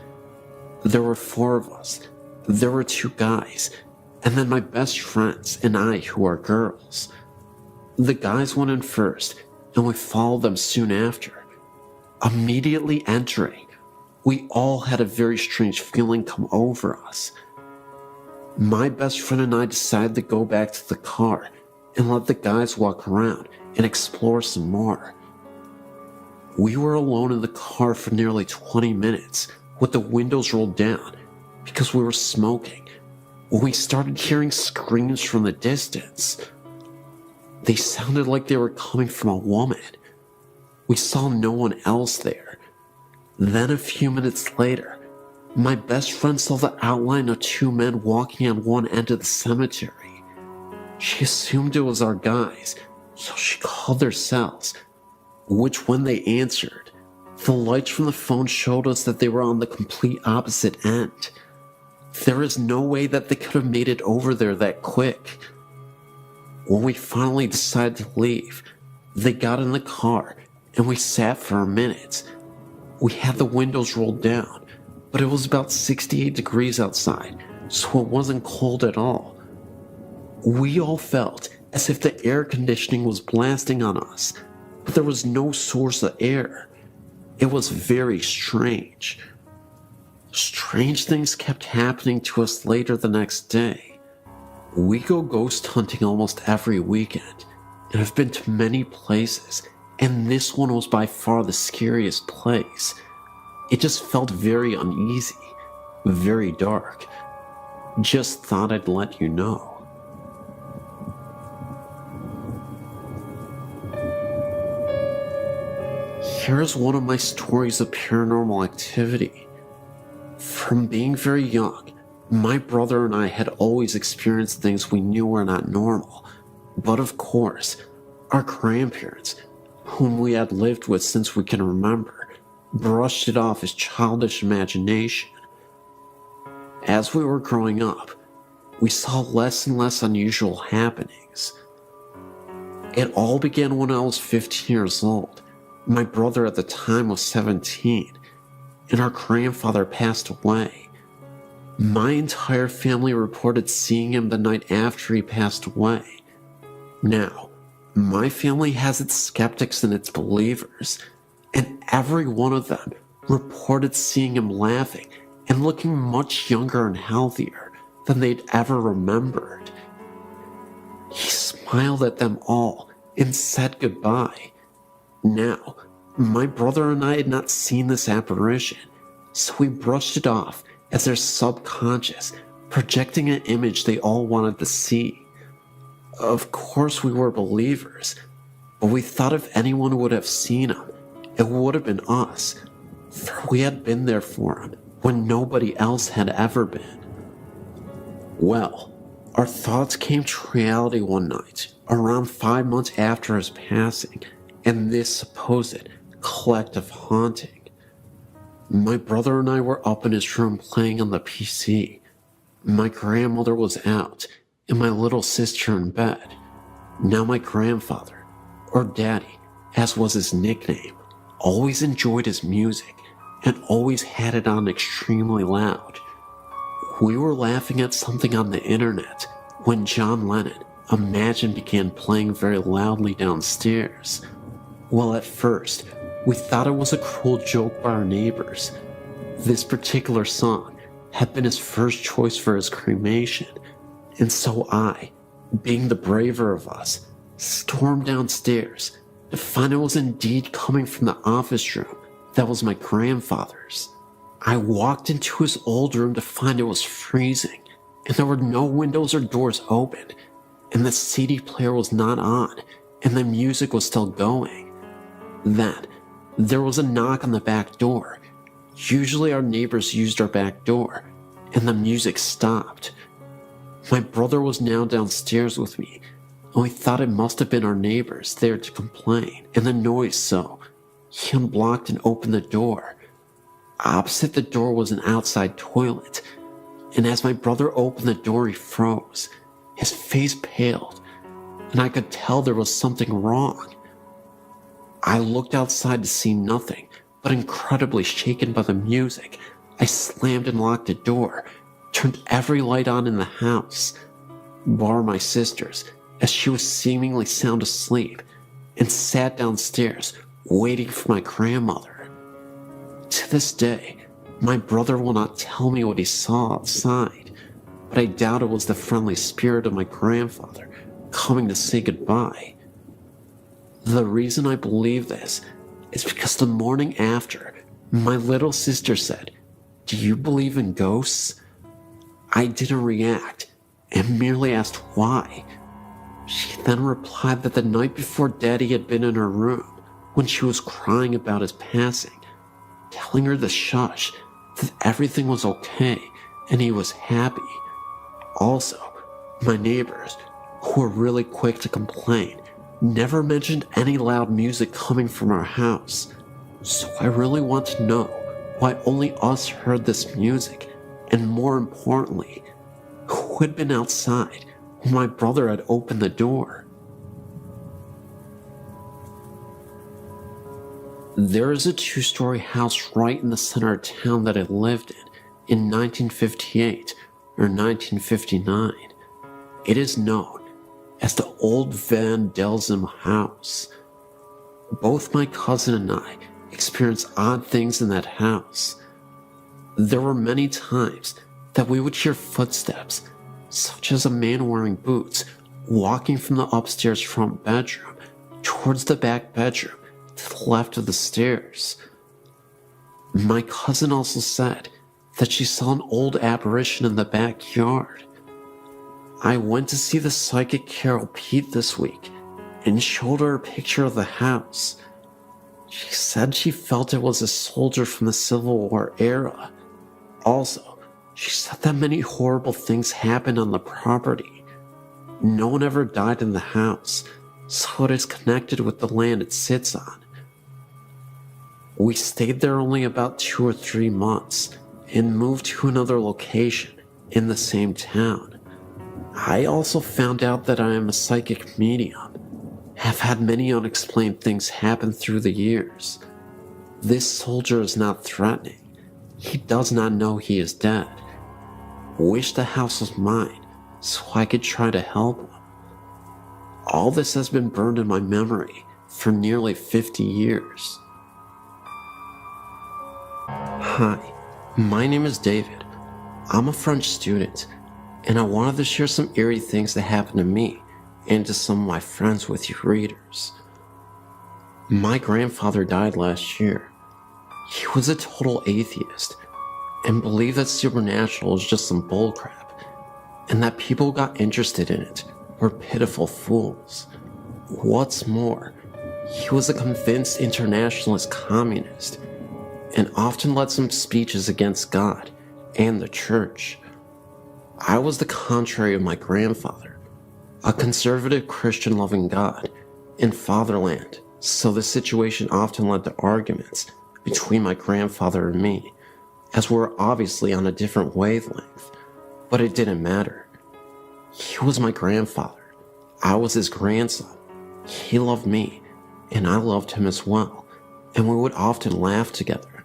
There were 4 of us. There were 2 guys, and then my best friends and I, who are girls. The guys went in first, and we followed them soon after. Immediately entering, we all had a very strange feeling come over us. My best friend and I decided to go back to the car and let the guys walk around and explore some more. We were alone in the car for nearly 20 minutes with the windows rolled down because we were smoking when we started hearing screams from the distance. They sounded like they were coming from a woman. We saw no one else there. Then a few minutes later, my best friend saw the outline of 2 men walking on one end of the cemetery. She assumed it was our guys, so she called their cells, which when they answered, the lights from the phone showed us that they were on the complete opposite end. There is no way that they could have made it over there that quick. When we finally decided to leave, they got in the car and we sat for a minute. We had the windows rolled down, but it was about 68 degrees outside, so it wasn't cold at all. We all felt as if the air conditioning was blasting on us, but there was no source of air. It was very strange. Strange things kept happening to us later the next day. We go ghost hunting almost every weekend, and have been to many places, and this one was by far the scariest place. It just felt very uneasy, very dark. Just thought I'd let you know. Here's one of my stories of paranormal activity. From being very young, my brother and I had always experienced things we knew were not normal, but of course, our grandparents, whom we had lived with since we can remember, brushed it off as childish imagination. As we were growing up, we saw less and less unusual happenings. It all began when I was 15 years old. My brother at the time was 17, and our grandfather passed away. My entire family reported seeing him the night after he passed away. Now, my family has its skeptics and its believers, and every one of them reported seeing him laughing and looking much younger and healthier than they'd ever remembered. He smiled at them all and said goodbye. Now, My brother and I had not seen this apparition, so we brushed it off as their subconscious projecting an image they all wanted to see. Of course we were believers, but we thought if anyone would have seen him, it would have been us, for we had been there for him when nobody else had ever been. Well, our thoughts came to reality one night, around 5 months after his passing, and this supposed collective haunting. My brother and I were up in his room playing on the PC. My grandmother was out, and my little sister in bed. Now my grandfather, or Daddy, as was his nickname, always enjoyed his music and always had it on extremely loud. We were laughing at something on the internet when John Lennon, Imagine, began playing very loudly downstairs. Well, at first, we thought it was a cruel joke by our neighbors. This particular song had been his first choice for his cremation, and so I, being the braver of us, stormed downstairs to find it was indeed coming from the office room that was my grandfather's. I walked into his old room to find it was freezing, and there were no windows or doors open, and the CD player was not on, and the music was still going. Then, there was a knock on the back door. Usually our neighbors used our back door, and the music stopped. My brother was now downstairs with me, and we thought it must have been our neighbors there to complain, and the noise, so he unblocked and opened the door. Opposite the door was an outside toilet, and as my brother opened the door, he froze. His face paled, and I could tell there was something wrong. I looked outside to see nothing, but incredibly shaken by the music, I slammed and locked the door, turned every light on in the house, bar my sister's, as she was seemingly sound asleep, and sat downstairs, waiting for my grandmother. To this day, my brother will not tell me what he saw outside, but I doubt it was the friendly spirit of my grandfather coming to say goodbye. The reason I believe this is because the morning after, my little sister said, "Do you believe in ghosts?" I didn't react and merely asked why. She then replied that the night before Daddy had been in her room when she was crying about his passing, telling her to shush, that everything was okay and he was happy. Also, my neighbors, who were really quick to complain, never mentioned any loud music coming from our house. So I really want to know why only us heard this music, and more importantly, who had been outside when my brother had opened the door. There is a 2-story house right in the center of town that I lived in 1958 or 1959. It is known as the Old Van Delzum House. Both my cousin and I experienced odd things in that house. There were many times that we would hear footsteps, such as a man wearing boots walking from the upstairs front bedroom towards the back bedroom to the left of the stairs. My cousin also said that she saw an old apparition in the backyard. I went to see the psychic Carol Pete this week and showed her a picture of the house. She said she felt it was a soldier from the Civil War era. Also, she said that many horrible things happened on the property. No one ever died in the house, so it is connected with the land it sits on. We stayed there only about 2 or 3 months and moved to another location in the same town. I also found out that I am a psychic medium, have had many unexplained things happen through the years. This soldier is not threatening. He does not know he is dead. Wish the house was mine so I could try to help him. All this has been burned in my memory for nearly 50 years. Hi, my name is David. I'm a French student, and I wanted to share some eerie things that happened to me and to some of my friends with you readers. My grandfather died last year. He was a total atheist and believed that supernatural was just some bullcrap, and that people who got interested in it were pitiful fools. What's more, he was a convinced internationalist communist and often led some speeches against God and the church. I was the contrary of my grandfather, a conservative Christian loving God and fatherland, so the situation often led to arguments between my grandfather and me, as we were obviously on a different wavelength, but it didn't matter. He was my grandfather. I was his grandson. He loved me, and I loved him as well, and we would often laugh together.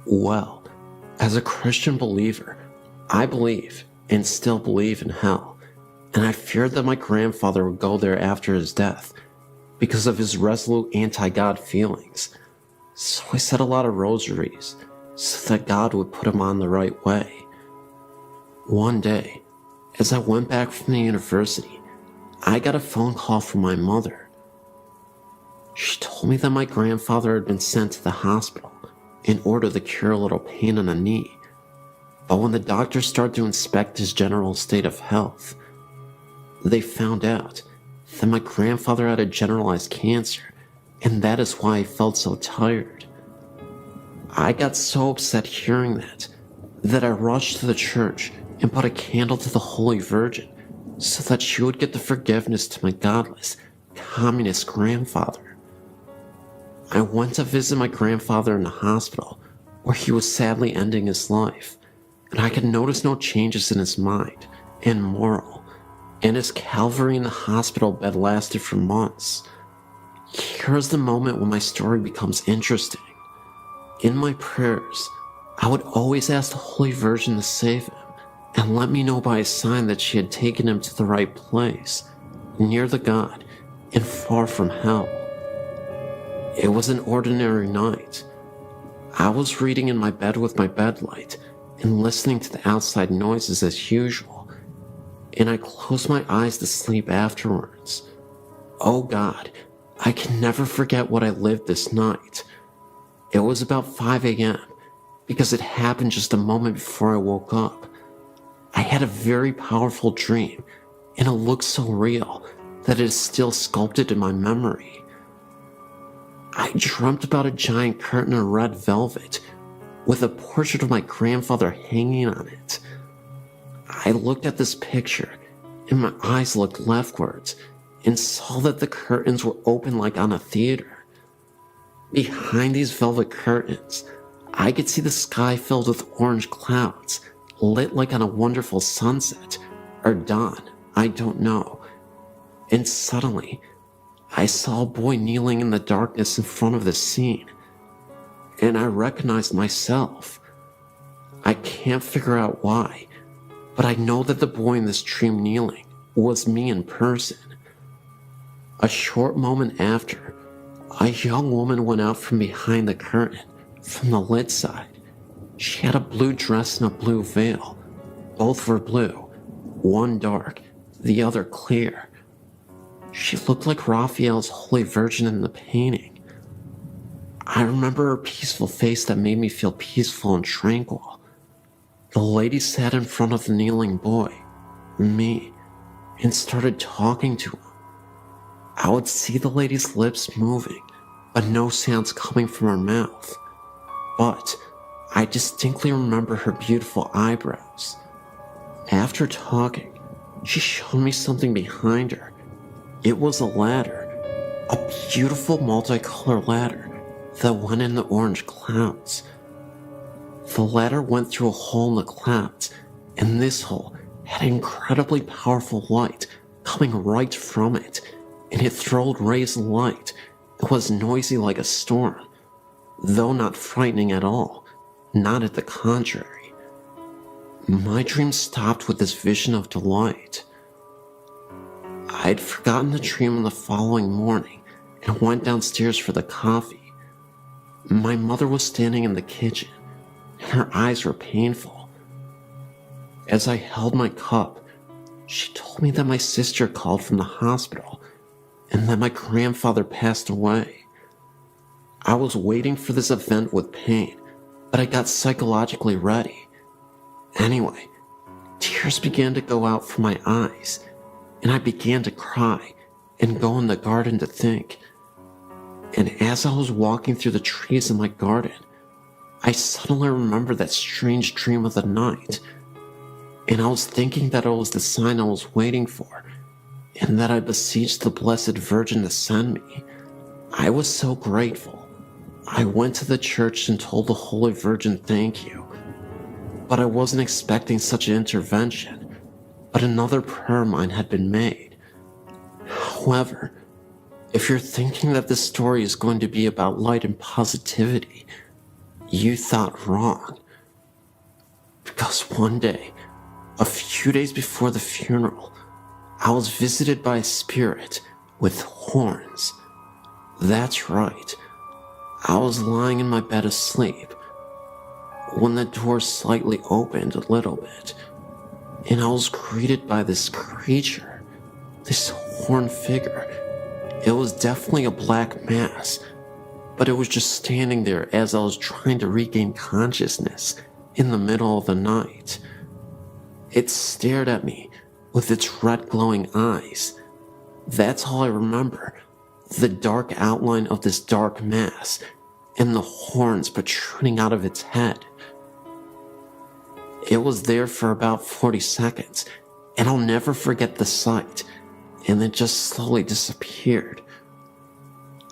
Well, as a Christian believer, I believe and still believe in hell, and I feared that my grandfather would go there after his death because of his resolute anti-God feelings. So I said a lot of rosaries so that God would put him on the right way. One day, as I went back from the university, I got a phone call from my mother. She told me that my grandfather had been sent to the hospital in order to cure a little pain in the knee. But when the doctors started to inspect his general state of health, they found out that my grandfather had a generalized cancer, and that is why he felt so tired. I got so upset hearing that I rushed to the church and put a candle to the Holy Virgin so that she would get the forgiveness to my godless, communist grandfather. I went to visit my grandfather in the hospital, where he was sadly ending his life, and I could notice no changes in his mind and moral, and his Calvary in the hospital bed lasted for months. Here's the moment when my story becomes interesting. In my prayers, I would always ask the Holy Virgin to save him and let me know by a sign that she had taken him to the right place, near the God and far from hell. It was an ordinary night. I was reading in my bed with my bedlight and listening to the outside noises as usual, and I closed my eyes to sleep afterwards. Oh God, I can never forget what I lived this night. It was about 5 a.m. because it happened just a moment before I woke up. I had a very powerful dream, and it looked so real that it is still sculpted in my memory. I dreamt about a giant curtain of red velvet with a portrait of my grandfather hanging on it. I looked at this picture, and my eyes looked leftwards and saw that the curtains were open like on a theater. Behind these velvet curtains, I could see the sky filled with orange clouds, lit like on a wonderful sunset, or dawn, I don't know. And suddenly, I saw a boy kneeling in the darkness in front of the scene, and I recognized myself. I can't figure out why, but I know that the boy in this dream kneeling was me in person. A short moment after, a young woman went out from behind the curtain, from the lit side. She had a blue dress and a blue veil. Both were blue, one dark, the other clear. She looked like Raphael's Holy Virgin in the painting. I remember her peaceful face that made me feel peaceful and tranquil. The lady sat in front of the kneeling boy, me, and started talking to him. I would see the lady's lips moving, but no sounds coming from her mouth. But I distinctly remember her beautiful eyebrows. After talking, she showed me something behind her. It was a ladder, a beautiful multicolored ladder that went in the orange clouds. The ladder went through a hole in the clouds, and this hole had incredibly powerful light coming right from it, and it throwed rays of light. It was noisy like a storm, though not frightening at all, not at the contrary. My dream stopped with this vision of delight. I'd forgotten the dream on the following morning and went downstairs for the coffee. My mother was standing in the kitchen, and her eyes were painful. As I held my cup, she told me that my sister called from the hospital and that my grandfather passed away. I was waiting for this event with pain, but I got psychologically ready. Anyway, tears began to go out from my eyes, and I began to cry and go in the garden to think. And as I was walking through the trees in my garden, I suddenly remembered that strange dream of the night. And I was thinking that it was the sign I was waiting for, and that I beseeched the Blessed Virgin to send me. I was so grateful. I went to the church and told the Holy Virgin thank you. But I wasn't expecting such an intervention, but another prayer of mine had been made. However, if you're thinking that this story is going to be about light and positivity, you thought wrong. Because one day, a few days before the funeral, I was visited by a spirit with horns. That's right. I was lying in my bed asleep when the door slightly opened a little bit, and I was greeted by this creature, this horned figure. It was definitely a black mass, but it was just standing there as I was trying to regain consciousness in the middle of the night. It stared at me with its red glowing eyes. That's all I remember, the dark outline of this dark mass and the horns protruding out of its head. It was there for about 40 seconds, and I'll never forget the sight, and it just slowly disappeared.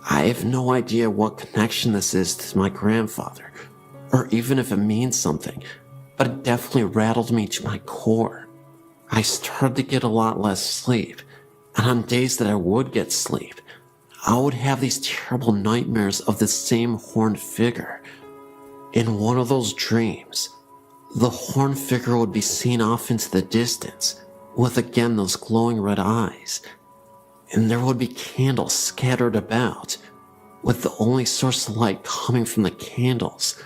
I have no idea what connection this is to my grandfather, or even if it means something, but it definitely rattled me to my core. I started to get a lot less sleep, and on days that I would get sleep, I would have these terrible nightmares of the same horned figure. In one of those dreams, the horned figure would be seen off into the distance, with again those glowing red eyes, and there would be candles scattered about, with the only source of light coming from the candles.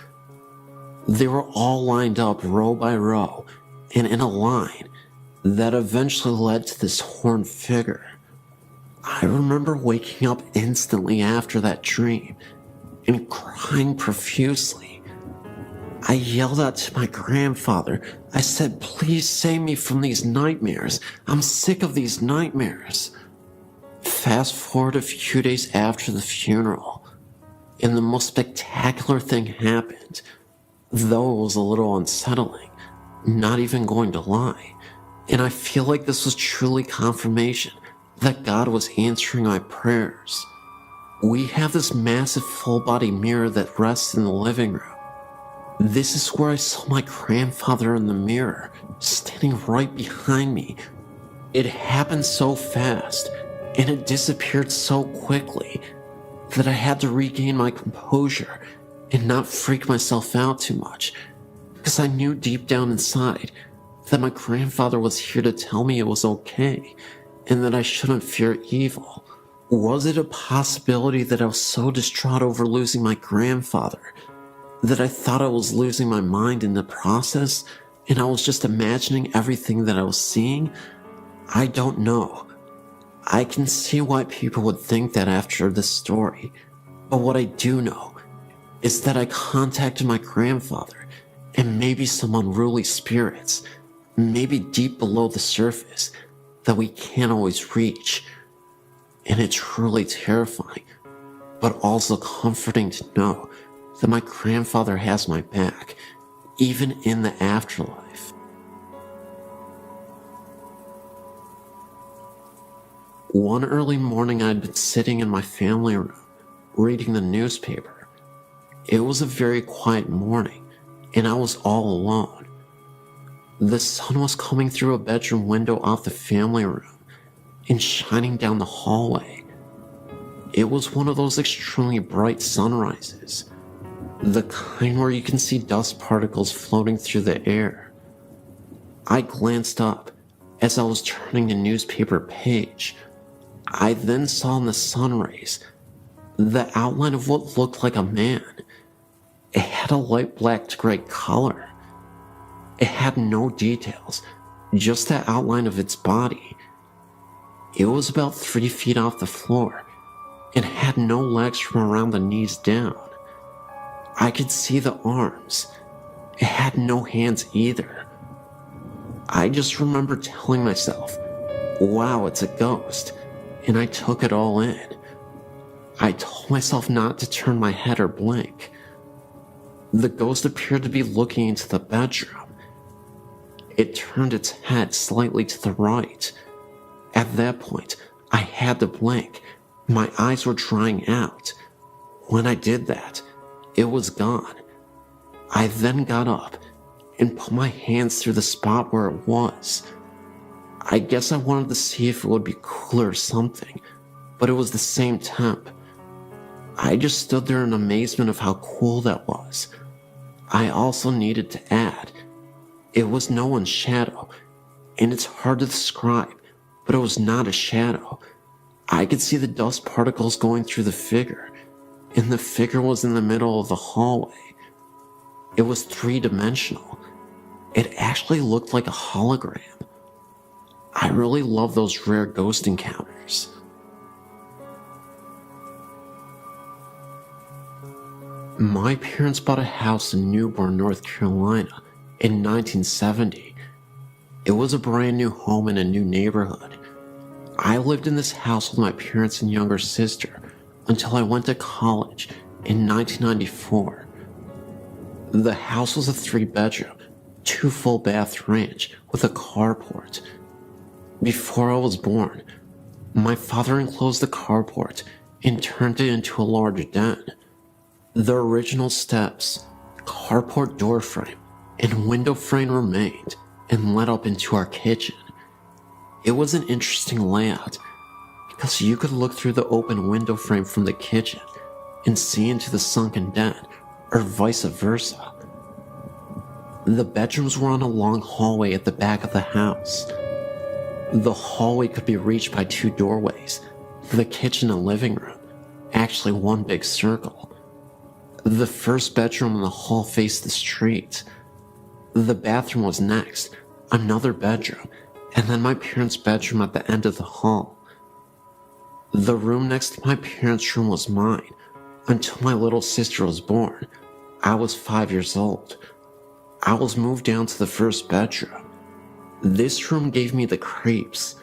They were all lined up row by row, and in a line that eventually led to this horned figure. I remember waking up instantly after that dream and crying profusely. I yelled out to my grandfather. I said, "Please save me from these nightmares. I'm sick of these nightmares." Fast forward a few days after the funeral, and the most spectacular thing happened, though it was a little unsettling, not even going to lie. And I feel like this was truly confirmation that God was answering my prayers. We have this massive full-body mirror that rests in the living room. This is where I saw my grandfather in the mirror, standing right behind me. It happened so fast, and it disappeared so quickly, that I had to regain my composure and not freak myself out too much, because I knew deep down inside that my grandfather was here to tell me it was okay, and that I shouldn't fear evil. Was it a possibility that I was so distraught over losing my grandfather that I thought I was losing my mind in the process, and I was just imagining everything that I was seeing? I don't know. I can see why people would think that after this story, but what I do know is that I contacted my grandfather and maybe some unruly spirits, maybe deep below the surface, that we can't always reach. And it's truly terrifying, but also comforting to know that my grandfather has my back, even in the afterlife. One early morning, I'd been sitting in my family room, reading the newspaper. It was a very quiet morning, and I was all alone. The sun was coming through a bedroom window off the family room and shining down the hallway. It was one of those extremely bright sunrises, the kind where you can see dust particles floating through the air. I glanced up as I was turning the newspaper page. I then saw in the sun rays the outline of what looked like a man. It had a light black to gray color. It had no details, just the outline of its body. It was about 3 feet off the floor, and had no legs from around the knees down. I could see the arms. It had no hands either. I just remember telling myself, wow, it's a ghost, and I took it all in. I told myself not to turn my head or blink. The ghost appeared to be looking into the bedroom. It turned its head slightly to the right. At that point, I had to blink. My eyes were drying out. When I did that, it was gone. I then got up and put my hands through the spot where it was. I guess I wanted to see if it would be cooler or something, but it was the same temp. I just stood there in amazement of how cool that was. I also needed to add, it was no one's shadow, and it's hard to describe, but it was not a shadow. I could see the dust particles going through the figure, and the figure was in the middle of the hallway. It was three-dimensional. It actually looked like a hologram. I really love those rare ghost encounters. My parents bought a house in Newburgh, North Carolina in 1970. It was a brand new home in a new neighborhood. I lived in this house with my parents and younger sister until I went to college in 1994. The house was a 3-bedroom, 2 full bath ranch with a carport. Before I was born, my father enclosed the carport and turned it into a large den. The original steps, carport door frame, and window frame remained and led up into our kitchen. It was an interesting layout because you could look through the open window frame from the kitchen and see into the sunken den, or vice versa. The bedrooms were on a long hallway at the back of the house. The hallway could be reached by 2 doorways, the kitchen and living room, actually one big circle. The first bedroom in the hall faced the street. The bathroom was next, another bedroom, and then my parents' bedroom at the end of the hall. The room next to my parents' room was mine until my little sister was born. I was 5 years old. I was moved down to the first bedroom. This room gave me the creeps.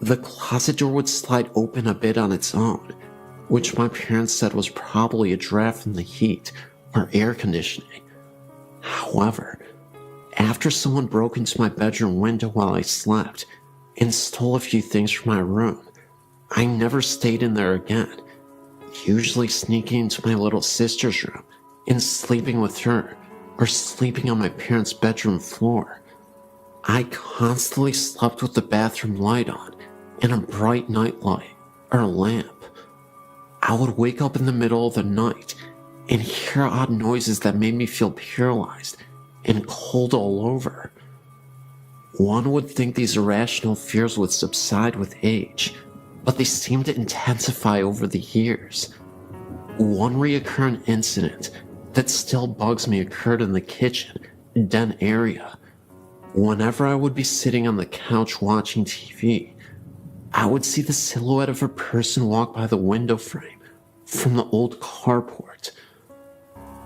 The closet door would slide open a bit on its own, which my parents said was probably a draft from the heat or air conditioning. However, after someone broke into my bedroom window while I slept and stole a few things from my room, I never stayed in there again, usually sneaking into my little sister's room and sleeping with her or sleeping on my parents' bedroom floor. I constantly slept with the bathroom light on and a bright night light or lamp. I would wake up in the middle of the night and hear odd noises that made me feel paralyzed and cold all over. One would think these irrational fears would subside with age, but they seem to intensify over the years. One recurrent incident that still bugs me occurred in the kitchen, den area. Whenever I would be sitting on the couch watching TV, I would see the silhouette of a person walk by the window frame from the old carport.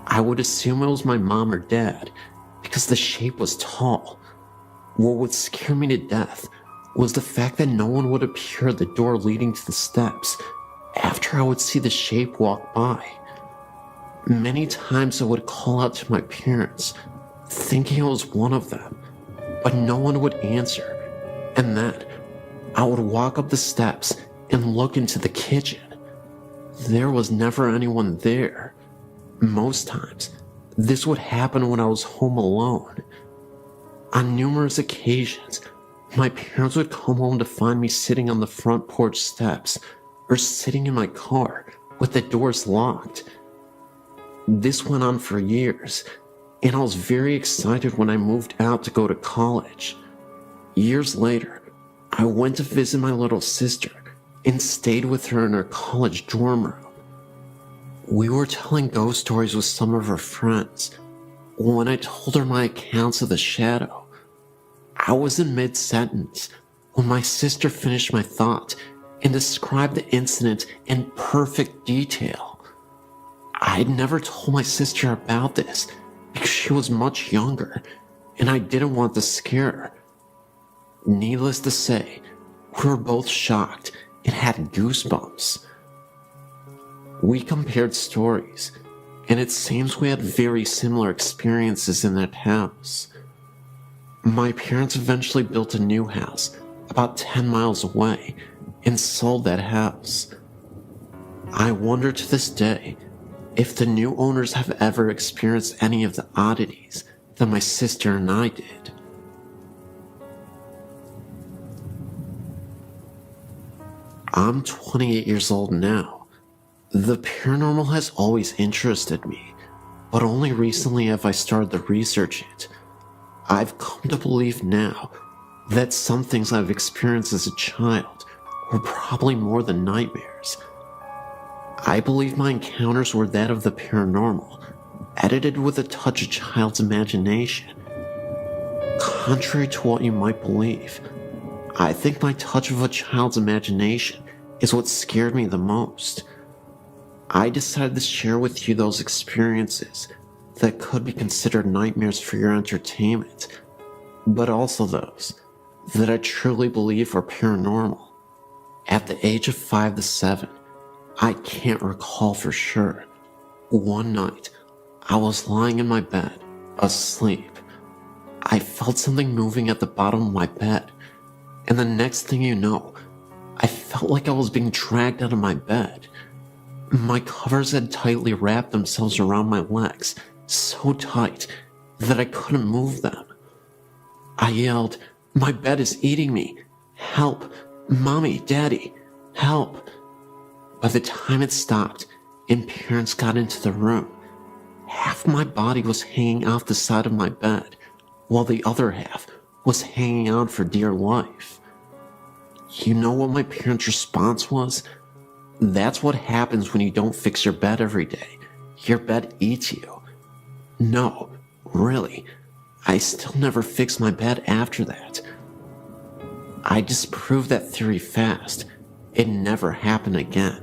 I would assume it was my mom or dad because the shape was tall. What would scare me to death was the fact that no one would appear at the door leading to the steps after I would see the shape walk by. Many times I would call out to my parents, thinking it was one of them, but no one would answer, and then I would walk up the steps and look into the kitchen. There was never anyone there. Most times, this would happen when I was home alone. On numerous occasions, my parents would come home to find me sitting on the front porch steps or sitting in my car with the doors locked. This went on for years, and I was very excited when I moved out to go to college. Years later, I went to visit my little sister and stayed with her in her college dorm room. We were telling ghost stories with some of her friends when I told her my accounts of the shadow. I was in mid-sentence when my sister finished my thought and described the incident in perfect detail. I had never told my sister about this because she was much younger, and I didn't want to scare her. Needless to say, we were both shocked and had goosebumps. We compared stories, and it seems we had very similar experiences in that house. My parents eventually built a new house about 10 miles away and sold that house. I wonder to this day if the new owners have ever experienced any of the oddities that my sister and I did. I'm 28 years old now. The paranormal has always interested me, but only recently have I started to research it. I've come to believe now that some things I've experienced as a child were probably more than nightmares. I believe my encounters were that of the paranormal, edited with a touch of child's imagination. Contrary to what you might believe, I think my touch of a child's imagination is what scared me the most. I decided to share with you those experiences that could be considered nightmares for your entertainment, but also those that I truly believe are paranormal. At the age of 5 to 7, I can't recall for sure. One night, I was lying in my bed, asleep. I felt something moving at the bottom of my bed, and the next thing you know, I felt like I was being dragged out of my bed. My covers had tightly wrapped themselves around my legs, so tight that I couldn't move them. I yelled, "My bed is eating me! Help! Mommy, Daddy, help!" By the time it stopped and parents got into the room, half my body was hanging off the side of my bed, while the other half was hanging on for dear life. You know what my parents' response was? That's what happens when you don't fix your bed every day. Your bed eats you. No, really, I still never fixed my bed after that. I disproved that theory fast. It never happened again.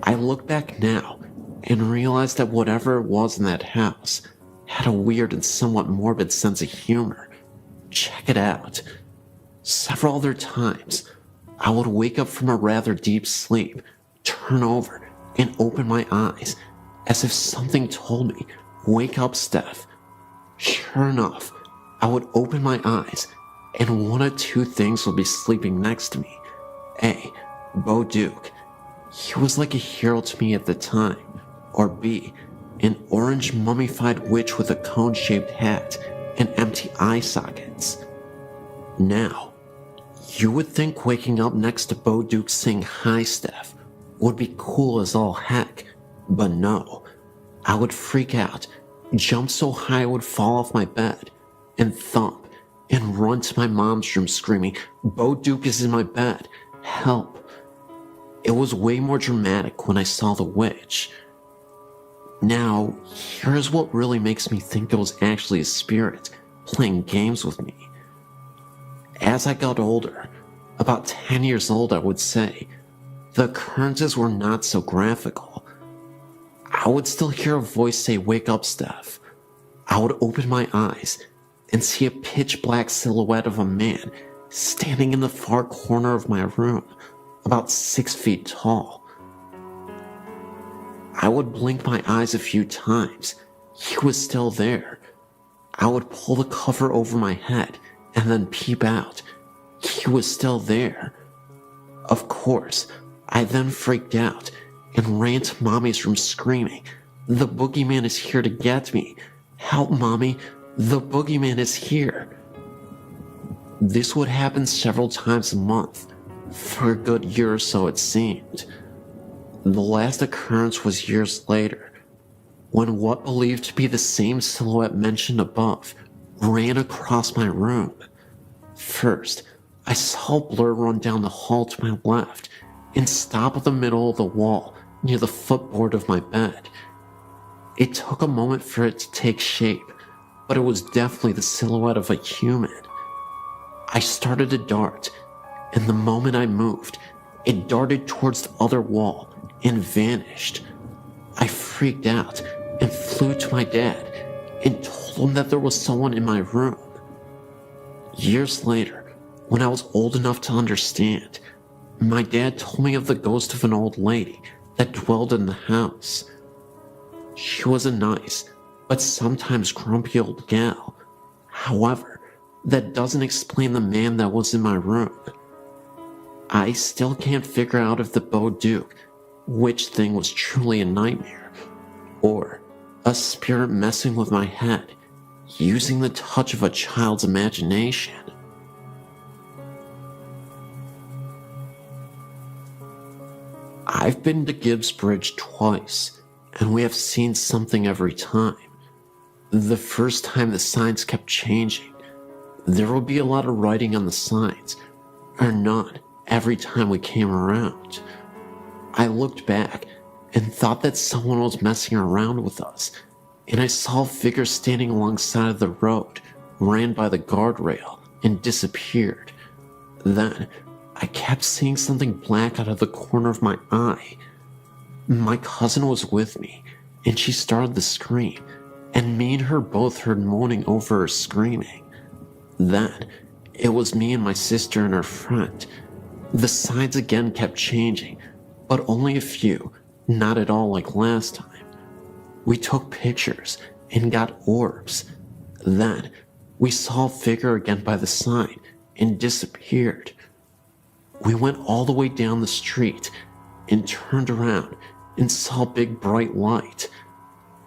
I look back now and realize that whatever it was in that house had a weird and somewhat morbid sense of humor. Check it out. Several other times, I would wake up from a rather deep sleep, turn over, and open my eyes, as if something told me, "Wake up, Steph." Sure enough, I would open my eyes, and one of two things would be sleeping next to me. A. Bo Duke. He was like a hero to me at the time. Or B. An orange mummified witch with a cone-shaped hat and empty eye sockets. Now, you would think waking up next to Bo Duke saying "Hi, Steph" would be cool as all heck, but no. I would freak out, jump so high I would fall off my bed, and thump, and run to my mom's room screaming, "Bo Duke is in my bed, help." It was way more dramatic when I saw the witch. Now, here's what really makes me think it was actually a spirit playing games with me. As I got older, about 10 years old I would say, the occurrences were not so graphical. I would still hear a voice say, "Wake up, Steph." I would open my eyes and see a pitch black silhouette of a man standing in the far corner of my room, about 6 feet tall. I would blink my eyes a few times. He was still there. I would pull the cover over my head and then peep out. He was still there. Of course, I then freaked out and ran to Mommy's room screaming, "The boogeyman is here to get me. Help, Mommy, the boogeyman is here." This would happen several times a month, for a good year or so it seemed. The last occurrence was years later, when what believed to be the same silhouette mentioned above ran across my room. First, I saw a blur run down the hall to my left and stop at the middle of the wall near the footboard of my bed. It took a moment for it to take shape, but it was definitely the silhouette of a human. I started to dart, and the moment I moved, it darted towards the other wall and vanished. I freaked out and flew to my dad and told him that there was someone in my room. Years later, when I was old enough to understand, my dad told me of the ghost of an old lady that dwelled in the house. She was a nice, but sometimes grumpy old gal. However, that doesn't explain the man that was in my room. I still can't figure out if the Duke witch thing was truly a nightmare, or a spirit messing with my head, using the touch of a child's imagination. I've been to Gibbs Bridge twice, and we have seen something every time. The first time the signs kept changing. There would be a lot of writing on the signs, or not every time we came around. I looked back and thought that someone was messing around with us, and I saw a figure standing alongside of the road, ran by the guardrail, and disappeared. Then, I kept seeing something black out of the corner of my eye. My cousin was with me, and she started to scream, and me and her both heard moaning over her screaming. Then, it was me and my sister and her friend. The signs again kept changing, but only a few, not at all like last time. We took pictures and got orbs. Then, we saw a figure again by the sign and disappeared. We went all the way down the street and turned around and saw a big bright light.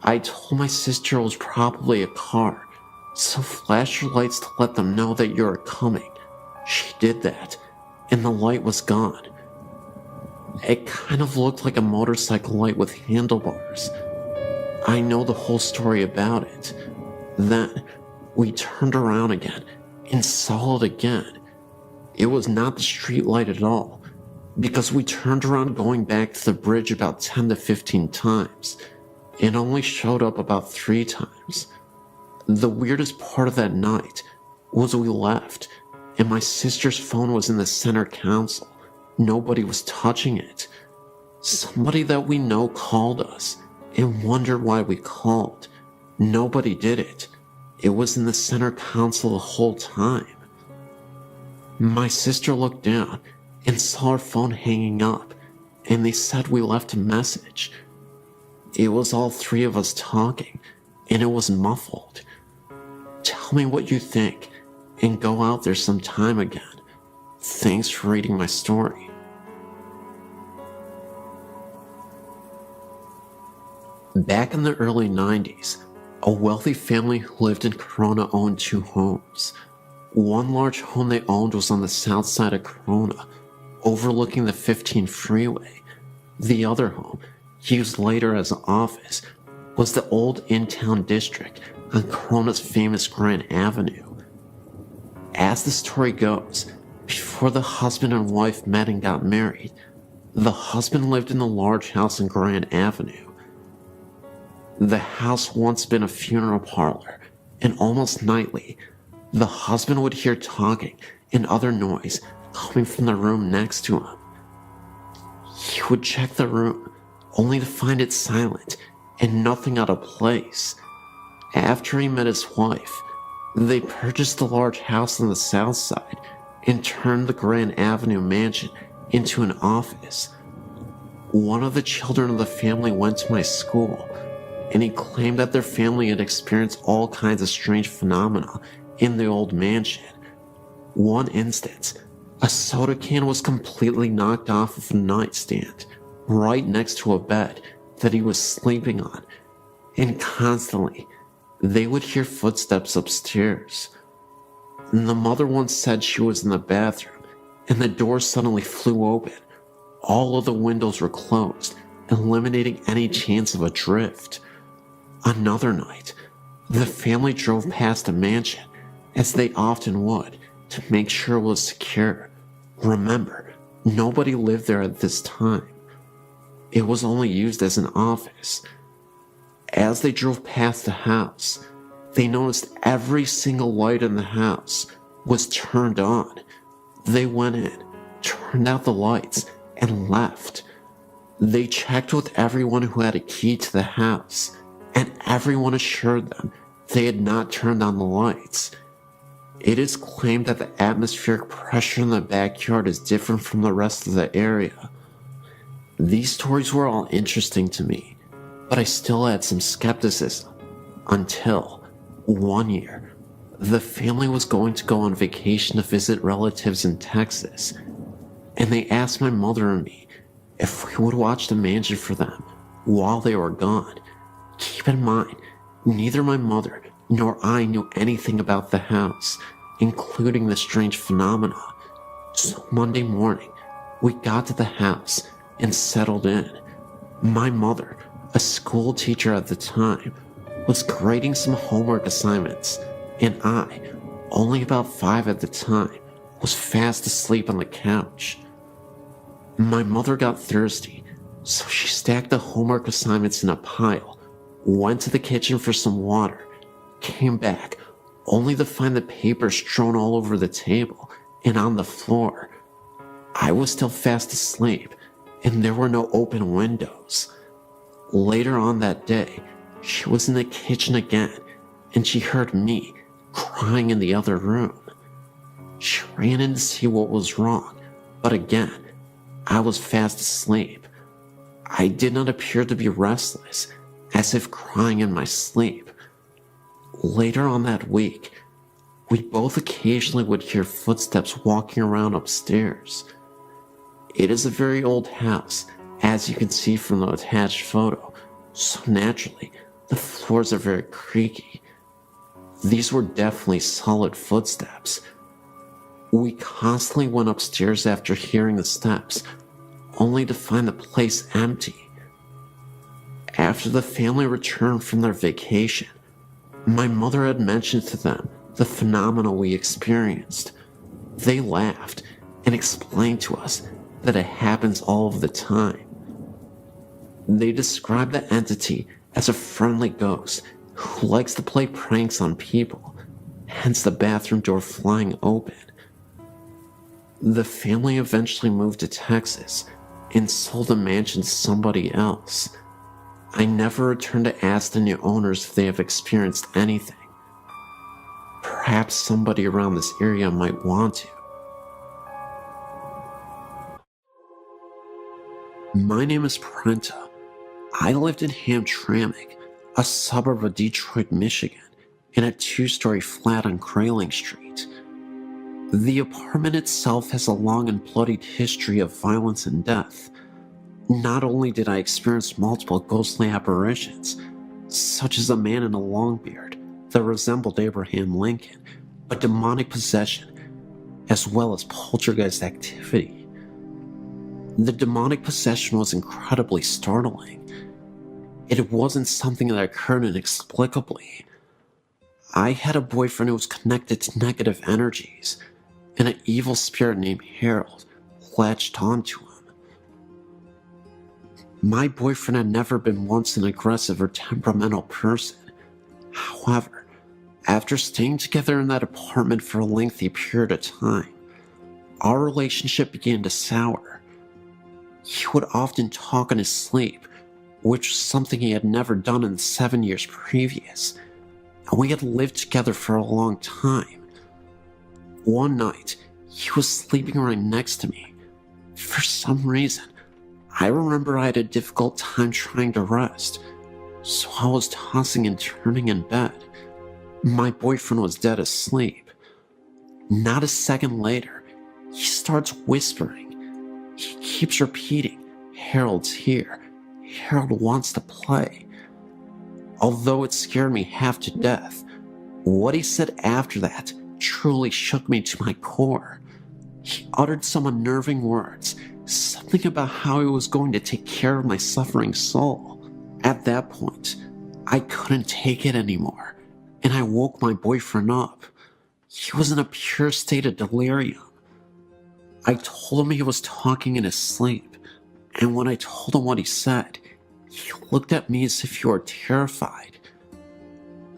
I told my sister it was probably a car, so flash your lights to let them know that you're coming. She did that, and the light was gone. It kind of looked like a motorcycle light with handlebars. I know the whole story about it. Then, we turned around again and saw it again. It was not the street light at all, because we turned around going back to the bridge about 10 to 15 times. It only showed up about 3 times. The weirdest part of that night was we left, and my sister's phone was in the center console. Nobody was touching it. Somebody that we know called us and wondered why we called. Nobody did it. It was in the center console the whole time. My sister looked down and saw her phone hanging up, and they said we left a message. It was all 3 of us talking, and it was muffled. Tell me what you think, and go out there sometime again. Thanks for reading my story. Back in the early 90s, a wealthy family who lived in Corona owned 2 homes. One large home they owned was on the south side of Corona, overlooking the 15 freeway. The other home, used later as an office, was the old in-town district on Corona's famous Grand Avenue. As the story goes, before the husband and wife met and got married, the husband lived in the large house on Grand Avenue. The house once been a funeral parlor, and almost nightly, the husband would hear talking and other noise coming from the room next to him. He would check the room, only to find it silent and nothing out of place. After he met his wife, they purchased the large house on the south side and turned the Grand Avenue mansion into an office. One of the children of the family went to my school, and he claimed that their family had experienced all kinds of strange phenomena in the old mansion. One instance, a soda can was completely knocked off of a nightstand right next to a bed that he was sleeping on, and constantly they would hear footsteps upstairs. And the mother once said she was in the bathroom and the door suddenly flew open. All of the windows were closed, eliminating any chance of a drift. Another night, the family drove past a mansion, as they often would, to make sure it was secure. Remember, nobody lived there at this time. It was only used as an office. As they drove past the house, they noticed every single light in the house was turned on. They went in, turned out the lights, and left. They checked with everyone who had a key to the house, and everyone assured them they had not turned on the lights. It is claimed that the atmospheric pressure in the backyard is different from the rest of the area. These stories were all interesting to me, but I still had some skepticism until one year, the family was going to go on vacation to visit relatives in Texas, and they asked my mother and me if we would watch the mansion for them while they were gone. Keep in mind, neither my mother nor I knew anything about the house, including the strange phenomena. So Monday morning, we got to the house and settled in. My mother, a school teacher at the time, was grading some homework assignments, and I, only about 5 at the time, was fast asleep on the couch. My mother got thirsty, so she stacked the homework assignments in a pile, went to the kitchen for some water, came back, only to find the papers strewn all over the table and on the floor. I was still fast asleep, and there were no open windows. Later on that day, she was in the kitchen again, and she heard me crying in the other room. She ran in to see what was wrong, but again, I was fast asleep. I did not appear to be restless, as if crying in my sleep. Later on that week, we both occasionally would hear footsteps walking around upstairs. It is a very old house, as you can see from the attached photo, so naturally, the floors are very creaky. These were definitely solid footsteps. We constantly went upstairs after hearing the steps, only to find the place empty. After the family returned from their vacation, my mother had mentioned to them the phenomena we experienced. They laughed and explained to us that it happens all of the time. They described the entity as a friendly ghost who likes to play pranks on people, hence the bathroom door flying open. The family eventually moved to Texas and sold the mansion to somebody else. I never returned to ask the new owners if they have experienced anything. Perhaps somebody around this area might want to. My name is Prenta. I lived in Hamtramck, a suburb of Detroit, Michigan, in a 2-story flat on Grayling Street. The apartment itself has a long and bloodied history of violence and death. Not only did I experience multiple ghostly apparitions, such as a man in a long beard that resembled Abraham Lincoln, but demonic possession, as well as poltergeist activity. The demonic possession was incredibly startling. It wasn't something that occurred inexplicably. I had a boyfriend who was connected to negative energies, and an evil spirit named Harold latched onto him. My boyfriend had never been once an aggressive or temperamental person. However, after staying together in that apartment for a lengthy period of time, our relationship began to sour. He would often talk in his sleep, which was something he had never done in the 7 years previous, and we had lived together for a long time. One night, he was sleeping right next to me. For some reason, I remember I had a difficult time trying to rest, so I was tossing and turning in bed. My boyfriend was dead asleep. Not a second later, he starts whispering. He keeps repeating, "Harold's here. Harold wants to play." Although it scared me half to death, what he said after that truly shook me to my core. He uttered some unnerving words, something about how he was going to take care of my suffering soul. At that point, I couldn't take it anymore, and I woke my boyfriend up. He was in a pure state of delirium. I told him he was talking in his sleep, and when I told him what he said, he looked at me as if he were terrified.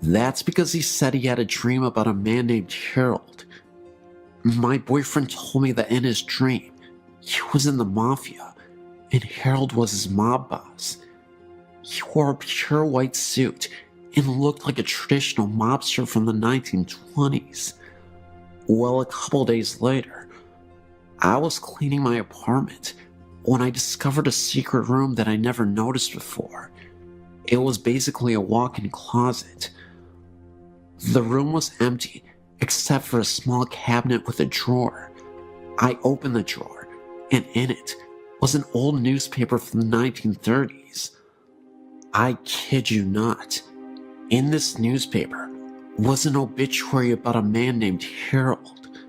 That's because he said he had a dream about a man named Harold. My boyfriend told me that in his dream, He was in the mafia, and Harold was his mob boss. He wore a pure white suit and looked like a traditional mobster from the 1920s. Well, a couple days later, I was cleaning my apartment when I discovered a secret room that I never noticed before. It was basically a walk-in closet. The room was empty except for a small cabinet with a drawer. I opened the drawer, and in it was an old newspaper from the 1930s. I kid you not. In this newspaper was an obituary about a man named Harold.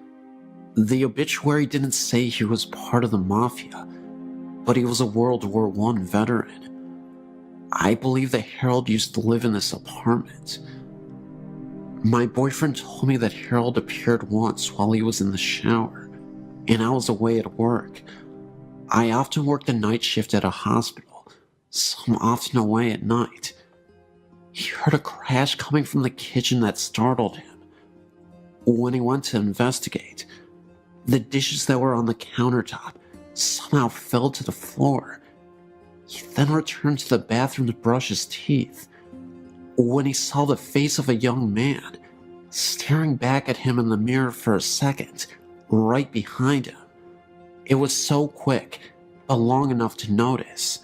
The obituary didn't say he was part of the mafia, but he was a World War I veteran. I believe that Harold used to live in this apartment. My boyfriend told me that Harold appeared once while he was in the shower, and I was away at work. I often worked the night shift at a hospital, so I'm often away at night. He heard a crash coming from the kitchen that startled him. When he went to investigate, the dishes that were on the countertop somehow fell to the floor. He then returned to the bathroom to brush his teeth when he saw the face of a young man staring back at him in the mirror for a second, right behind him. It was so quick, but long enough to notice.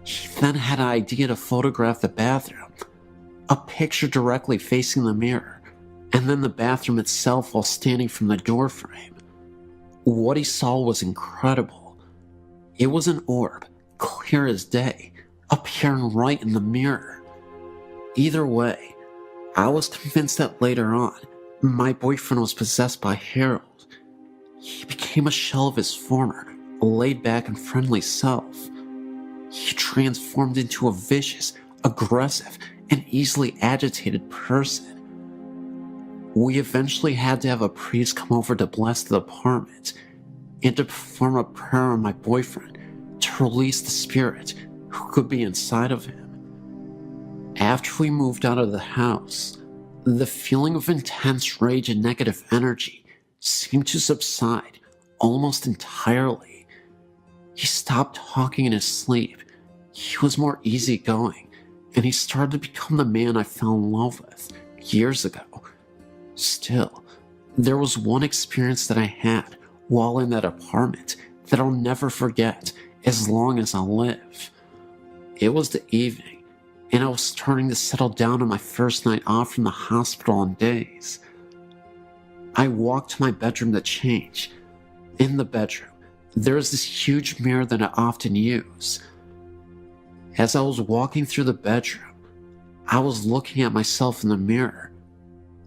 He then had an idea to photograph the bathroom, a picture directly facing the mirror, and then the bathroom itself while standing from the doorframe. What he saw was incredible. It was an orb, clear as day, appearing right in the mirror. Either way, I was convinced that later on, my boyfriend was possessed by Harold. He became a shell of his former, laid-back and friendly self. He transformed into a vicious, aggressive, and easily agitated person. We eventually had to have a priest come over to bless the apartment and to perform a prayer on my boyfriend to release the spirit who could be inside of him. After we moved out of the house, the feeling of intense rage and negative energy seemed to subside almost entirely. He stopped talking in his sleep. He was more easygoing, and he started to become the man I fell in love with years ago. Still, there was one experience that I had while in that apartment that I'll never forget as long as I live. It was the evening, and I was starting to settle down on my first night off from the hospital in days. I walked to my bedroom to change. In the bedroom, there is this huge mirror that I often use. As I was walking through the bedroom, I was looking at myself in the mirror.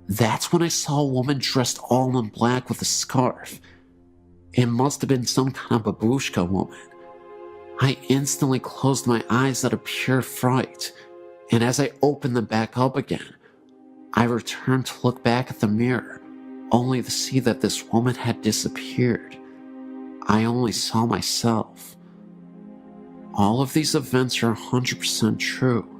That's when I saw a woman dressed all in black with a scarf. It must have been some kind of babushka woman. I instantly closed my eyes out of pure fright, and as I opened them back up again, I returned to look back at the mirror, only to see that this woman had disappeared. I only saw myself. All of these events are 100% true.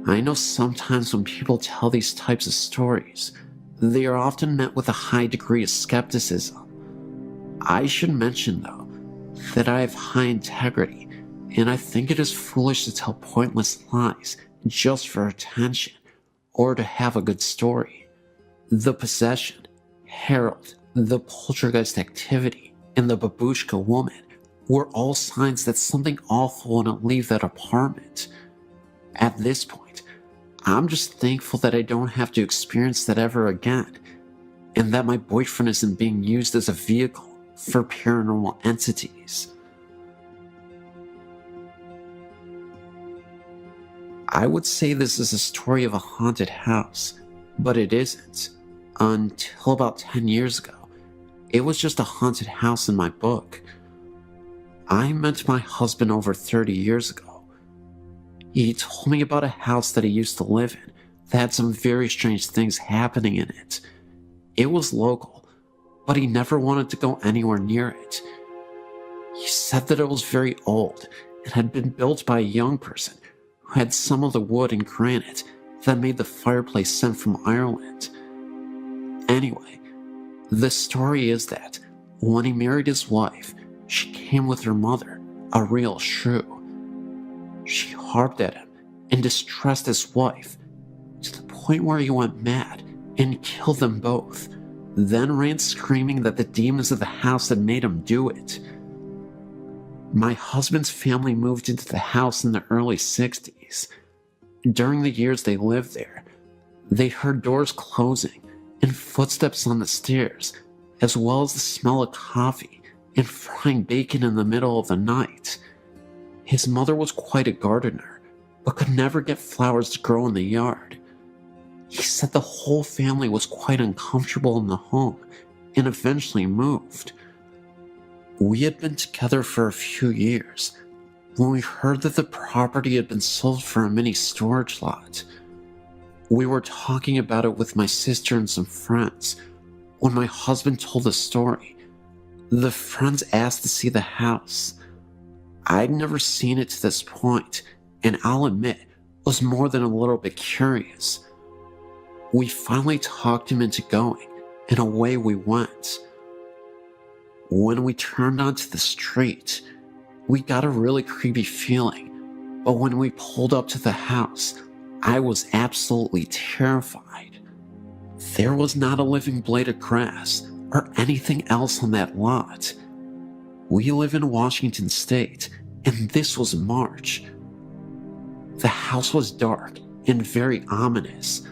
I know sometimes when people tell these types of stories, they are often met with a high degree of skepticism. I should mention, though, that I have high integrity, and I think it is foolish to tell pointless lies just for attention or to have a good story. The possession, Harold, the poltergeist activity, and the babushka woman were all signs that something awful wouldn't leave that apartment. At this point, I'm just thankful that I don't have to experience that ever again, and that my boyfriend isn't being used as a vehicle for paranormal entities. I would say this is a story of a haunted house, but it isn't. Until about 10 years ago, it was just a haunted house in my book. I met my husband over 30 years ago. He told me about a house that he used to live in that had some very strange things happening in it. It was local, but he never wanted to go anywhere near it. He said that it was very old and had been built by a young person who had some of the wood and granite that made the fireplace sent from Ireland. Anyway, the story is that when he married his wife, She came with her mother, a real shrew. She harped at him and distressed his wife to the point where he went mad and killed them both, then ran screaming that the demons of the house had made him do it. My husband's family moved into the house in the early 60s. During the years they lived there, they heard doors closing and footsteps on the stairs, as well as the smell of coffee and frying bacon in the middle of the night. His mother was quite a gardener, but could never get flowers to grow in the yard. He said the whole family was quite uncomfortable in the home and eventually moved. We had been together for a few years when we heard that the property had been sold for a mini storage lot. We were talking about it with my sister and some friends when my husband told the story. The friends asked to see the house. I'd never seen it to this point, and I'll admit, was more than a little bit curious. We finally talked him into going, and away we went. When we turned onto the street, we got a really creepy feeling, but when we pulled up to the house, I was absolutely terrified. There was not a living blade of grass or anything else on that lot. We live in Washington State, and this was March. The house was dark and very ominous.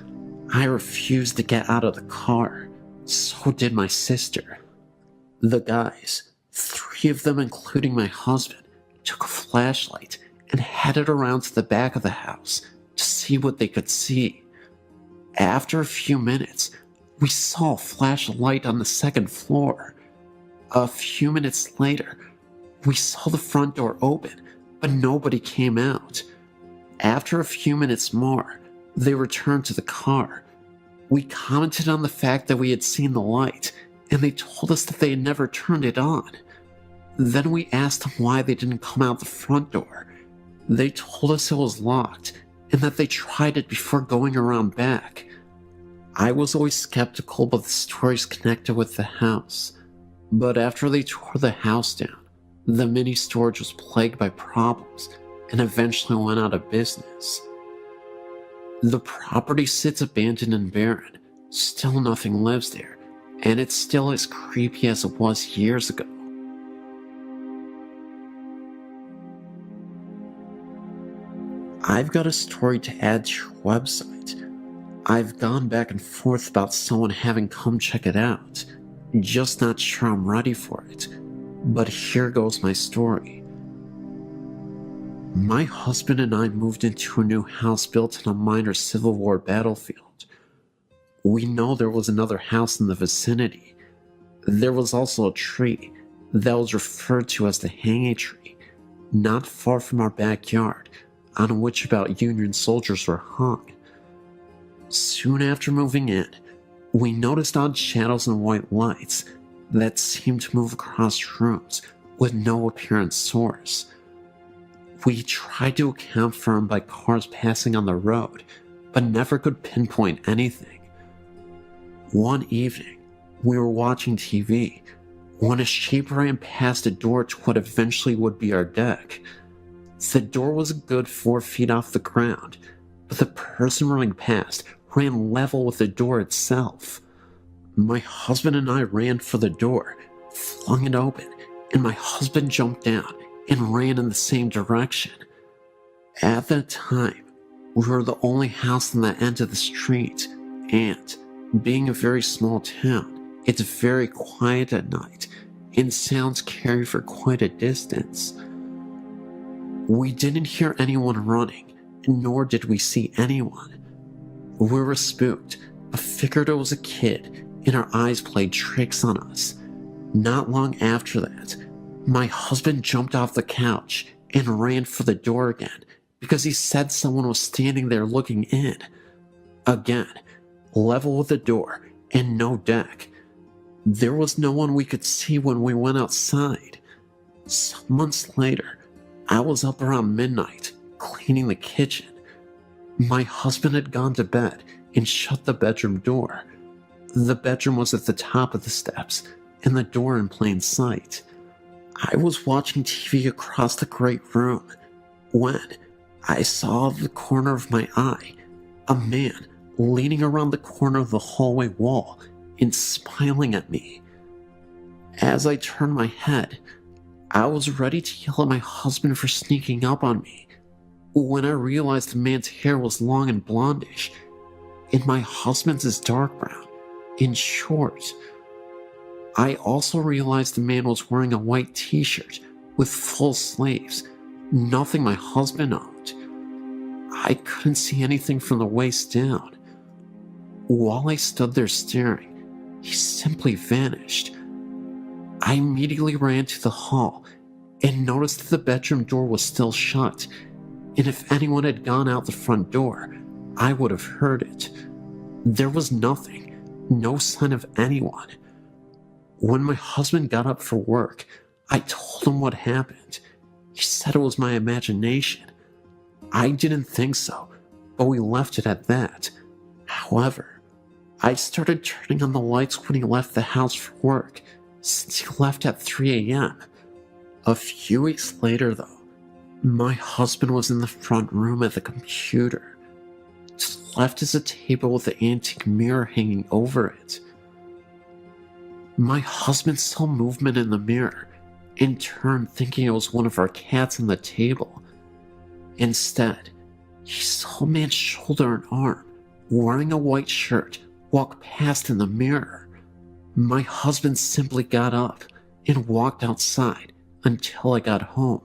I refused to get out of the car. So did my sister. The guys, 3 of them including my husband, took a flashlight and headed around to the back of the house to see what they could see. After a few minutes, we saw a flash of light on the 2nd floor. A few minutes later, we saw the front door open, but nobody came out. After a few minutes more, they returned to the car. We commented on the fact that we had seen the light, and they told us that they had never turned it on. Then we asked them why they didn't come out the front door. They told us it was locked, and that they tried it before going around back. I was always skeptical about the stories connected with the house, but after they tore the house down, the mini storage was plagued by problems and eventually went out of business. The property sits abandoned and barren. Still nothing lives there, and it's still as creepy as it was years ago. I've got a story to add to your website. I've gone back and forth about someone having come check it out. Just not sure I'm ready for it. But here goes my story. My husband and I moved into a new house built on a minor Civil War battlefield. We know there was another house in the vicinity. There was also a tree that was referred to as the hanging tree, not far from our backyard, on which about Union soldiers were hung. Soon after moving in, we noticed odd shadows and white lights that seemed to move across rooms with no apparent source. We tried to account for them by cars passing on the road, but never could pinpoint anything. One evening, we were watching TV when a shape ran past a door to what eventually would be our deck. The door was a good 4 feet off the ground, but the person running past ran level with the door itself. My husband and I ran for the door, flung it open, and my husband jumped down and ran in the same direction. At that time, we were the only house on that end of the street, and, being a very small town, it's very quiet at night, and sounds carry for quite a distance. We didn't hear anyone running, nor did we see anyone. We were spooked, but figured it was a kid, and our eyes played tricks on us. Not long after that, my husband jumped off the couch and ran for the door again because he said someone was standing there looking in. Again, level with the door and no deck. There was no one we could see when we went outside. Some months later, I was up around midnight cleaning the kitchen. My husband had gone to bed and shut the bedroom door. The bedroom was at the top of the steps and the door in plain sight. I was watching TV across the great room when I saw out of the corner of my eye a man leaning around the corner of the hallway wall and smiling at me. As I turned my head, I was ready to yell at my husband for sneaking up on me when I realized the man's hair was long and blondish, and my husband's is dark brown and short. I also realized the man was wearing a white t-shirt with full sleeves, nothing my husband owned. I couldn't see anything from the waist down. While I stood there staring, he simply vanished. I immediately ran to the hall and noticed that the bedroom door was still shut, and if anyone had gone out the front door, I would have heard it. There was nothing, no sign of anyone. When my husband got up for work, I told him what happened. He said it was my imagination. I didn't think so, but we left it at that. However, I started turning on the lights when he left the house for work, since he left at 3 a.m. A few weeks later, though, my husband was in the front room at the computer. To the left is a table with an antique mirror hanging over it. My husband saw movement in the mirror and turned thinking it was one of our cats on the table. Instead, he saw a man's shoulder and arm, wearing a white shirt, walk past in the mirror. My husband simply got up and walked outside until I got home.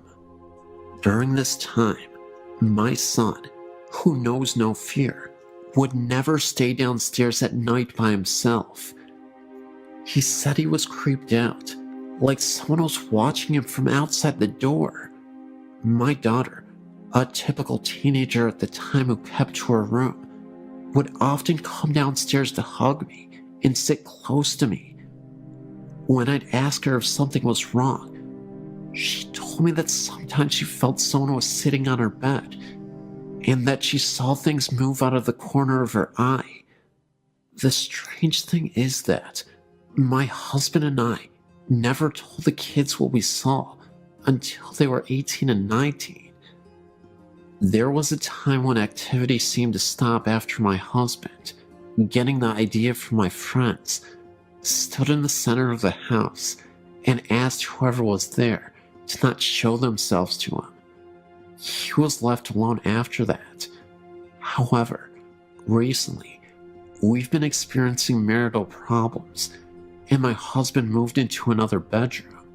During this time, my son, who knows no fear, would never stay downstairs at night by himself. He said he was creeped out, like someone was watching him from outside the door. My daughter, a typical teenager at the time who kept to her room, would often come downstairs to hug me and sit close to me. When I'd ask her if something was wrong, she told me that sometimes she felt someone was sitting on her bed, and that she saw things move out of the corner of her eye. The strange thing is that my husband and I never told the kids what we saw until they were 18 and 19. There was a time when activity seemed to stop after my husband, getting the idea from my friends, stood in the center of the house and asked whoever was there to not show themselves to him. He was left alone after that. However, recently, we've been experiencing marital problems, and my husband moved into another bedroom.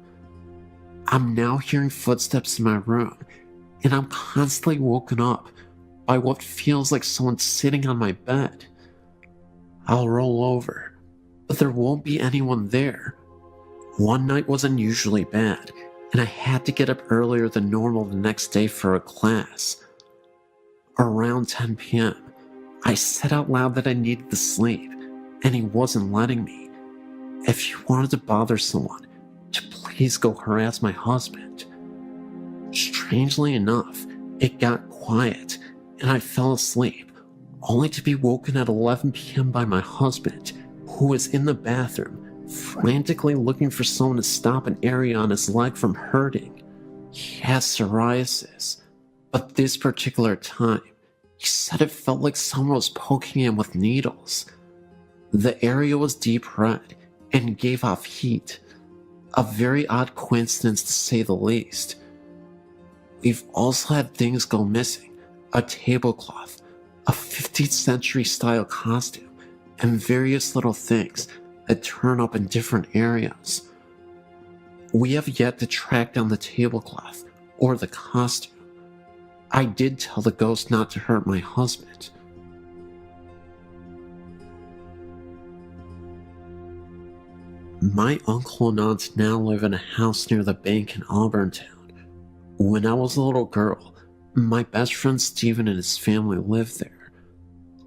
I'm now hearing footsteps in my room, and I'm constantly woken up by what feels like someone sitting on my bed. I'll roll over, but there won't be anyone there. One night was unusually bad, and I had to get up earlier than normal the next day for a class. Around 10 p.m., I said out loud that I needed to sleep, and he wasn't letting me. If you wanted to bother someone, to please go harass my husband. Strangely enough, it got quiet, and I fell asleep, only to be woken at 11 p.m. by my husband, who was in the bathroom, frantically looking for someone to stop an area on his leg from hurting. He has psoriasis, but this particular time, he said it felt like someone was poking him with needles. The area was deep red and gave off heat. A very odd coincidence to say the least. We've also had things go missing: a tablecloth, a 15th century style costume, and various little things that turn up in different areas. We have yet to track down the tablecloth or the costume. I did tell the ghost not to hurt my husband. My uncle and aunt now live in a house near the bank in Auburntown. When I was a little girl, my best friend Steven and his family lived there.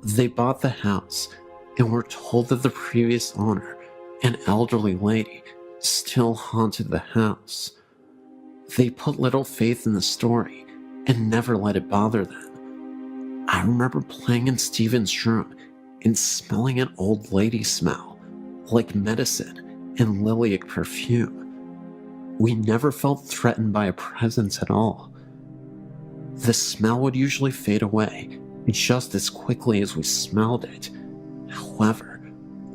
They bought the house and were told that the previous owner, an elderly lady, still haunted the house. They put little faith in the story and never let it bother them. I remember playing in Steven's room and smelling an old lady smell, like medicine and lilac perfume. We never felt threatened by a presence at all. The smell would usually fade away just as quickly as we smelled it. However,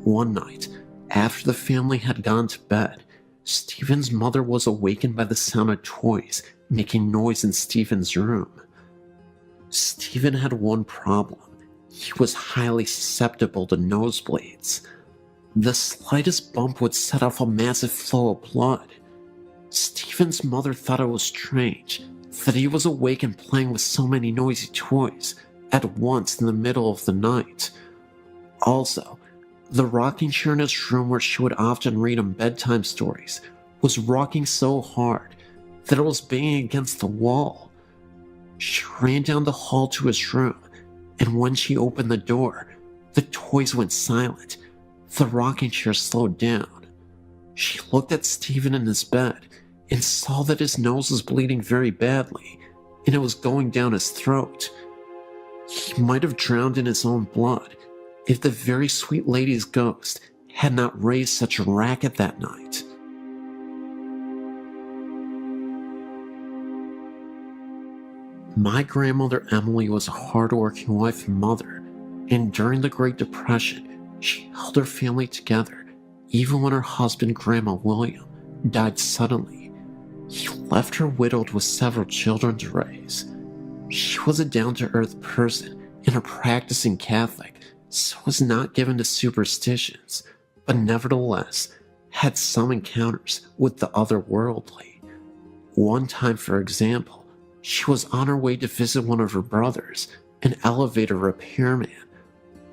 one night, after the family had gone to bed, Stephen's mother was awakened by the sound of toys making noise in Stephen's room. Stephen had one problem. He was highly susceptible to nosebleeds. The slightest bump would set off a massive flow of blood. Stephen's mother thought it was strange that he was awake and playing with so many noisy toys at once in the middle of the night. Also, the rocking chair in his room where she would often read him bedtime stories was rocking so hard that it was banging against the wall. She ran down the hall to his room, and when she opened the door, the toys went silent. The rocking chair slowed down. She looked at Stephen in his bed and saw that his nose was bleeding very badly, and it was going down his throat. He might have drowned in his own blood if the very sweet lady's ghost had not raised such a racket that night. My grandmother Emily was a hard-working wife and mother, and during the Great Depression, she held her family together, even when her husband, Grandma William, died suddenly. He left her widowed with several children to raise. She was a down-to-earth person and a practicing Catholic, so was not given to superstitions, but nevertheless had some encounters with the otherworldly. One time, for example, she was on her way to visit one of her brothers, an elevator repairman.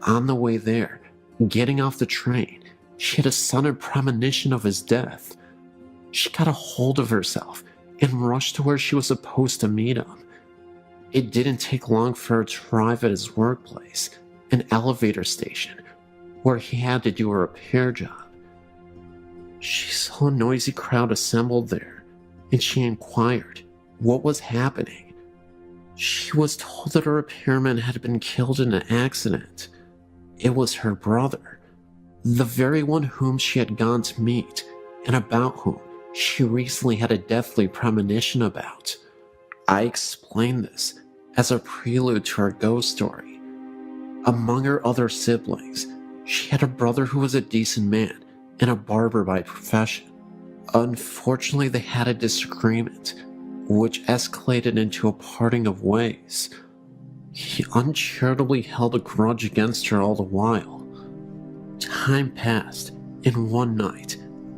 On the way there, getting off the train, she had a sudden premonition of his death. She got a hold of herself and rushed to where she was supposed to meet him. It didn't take long for her to arrive at his workplace, an elevator station, where he had to do a repair job. She saw a noisy crowd assembled there, and she inquired what was happening. She was told that a repairman had been killed in an accident. It was her brother, the very one whom she had gone to meet, and about whom she recently had a deathly premonition about. I explained this as a prelude to her ghost story. Among her other siblings, she had a brother who was a decent man and a barber by profession. Unfortunately, they had a disagreement, which escalated into a parting of ways. He uncharitably held a grudge against her all the while. Time passed, and one night,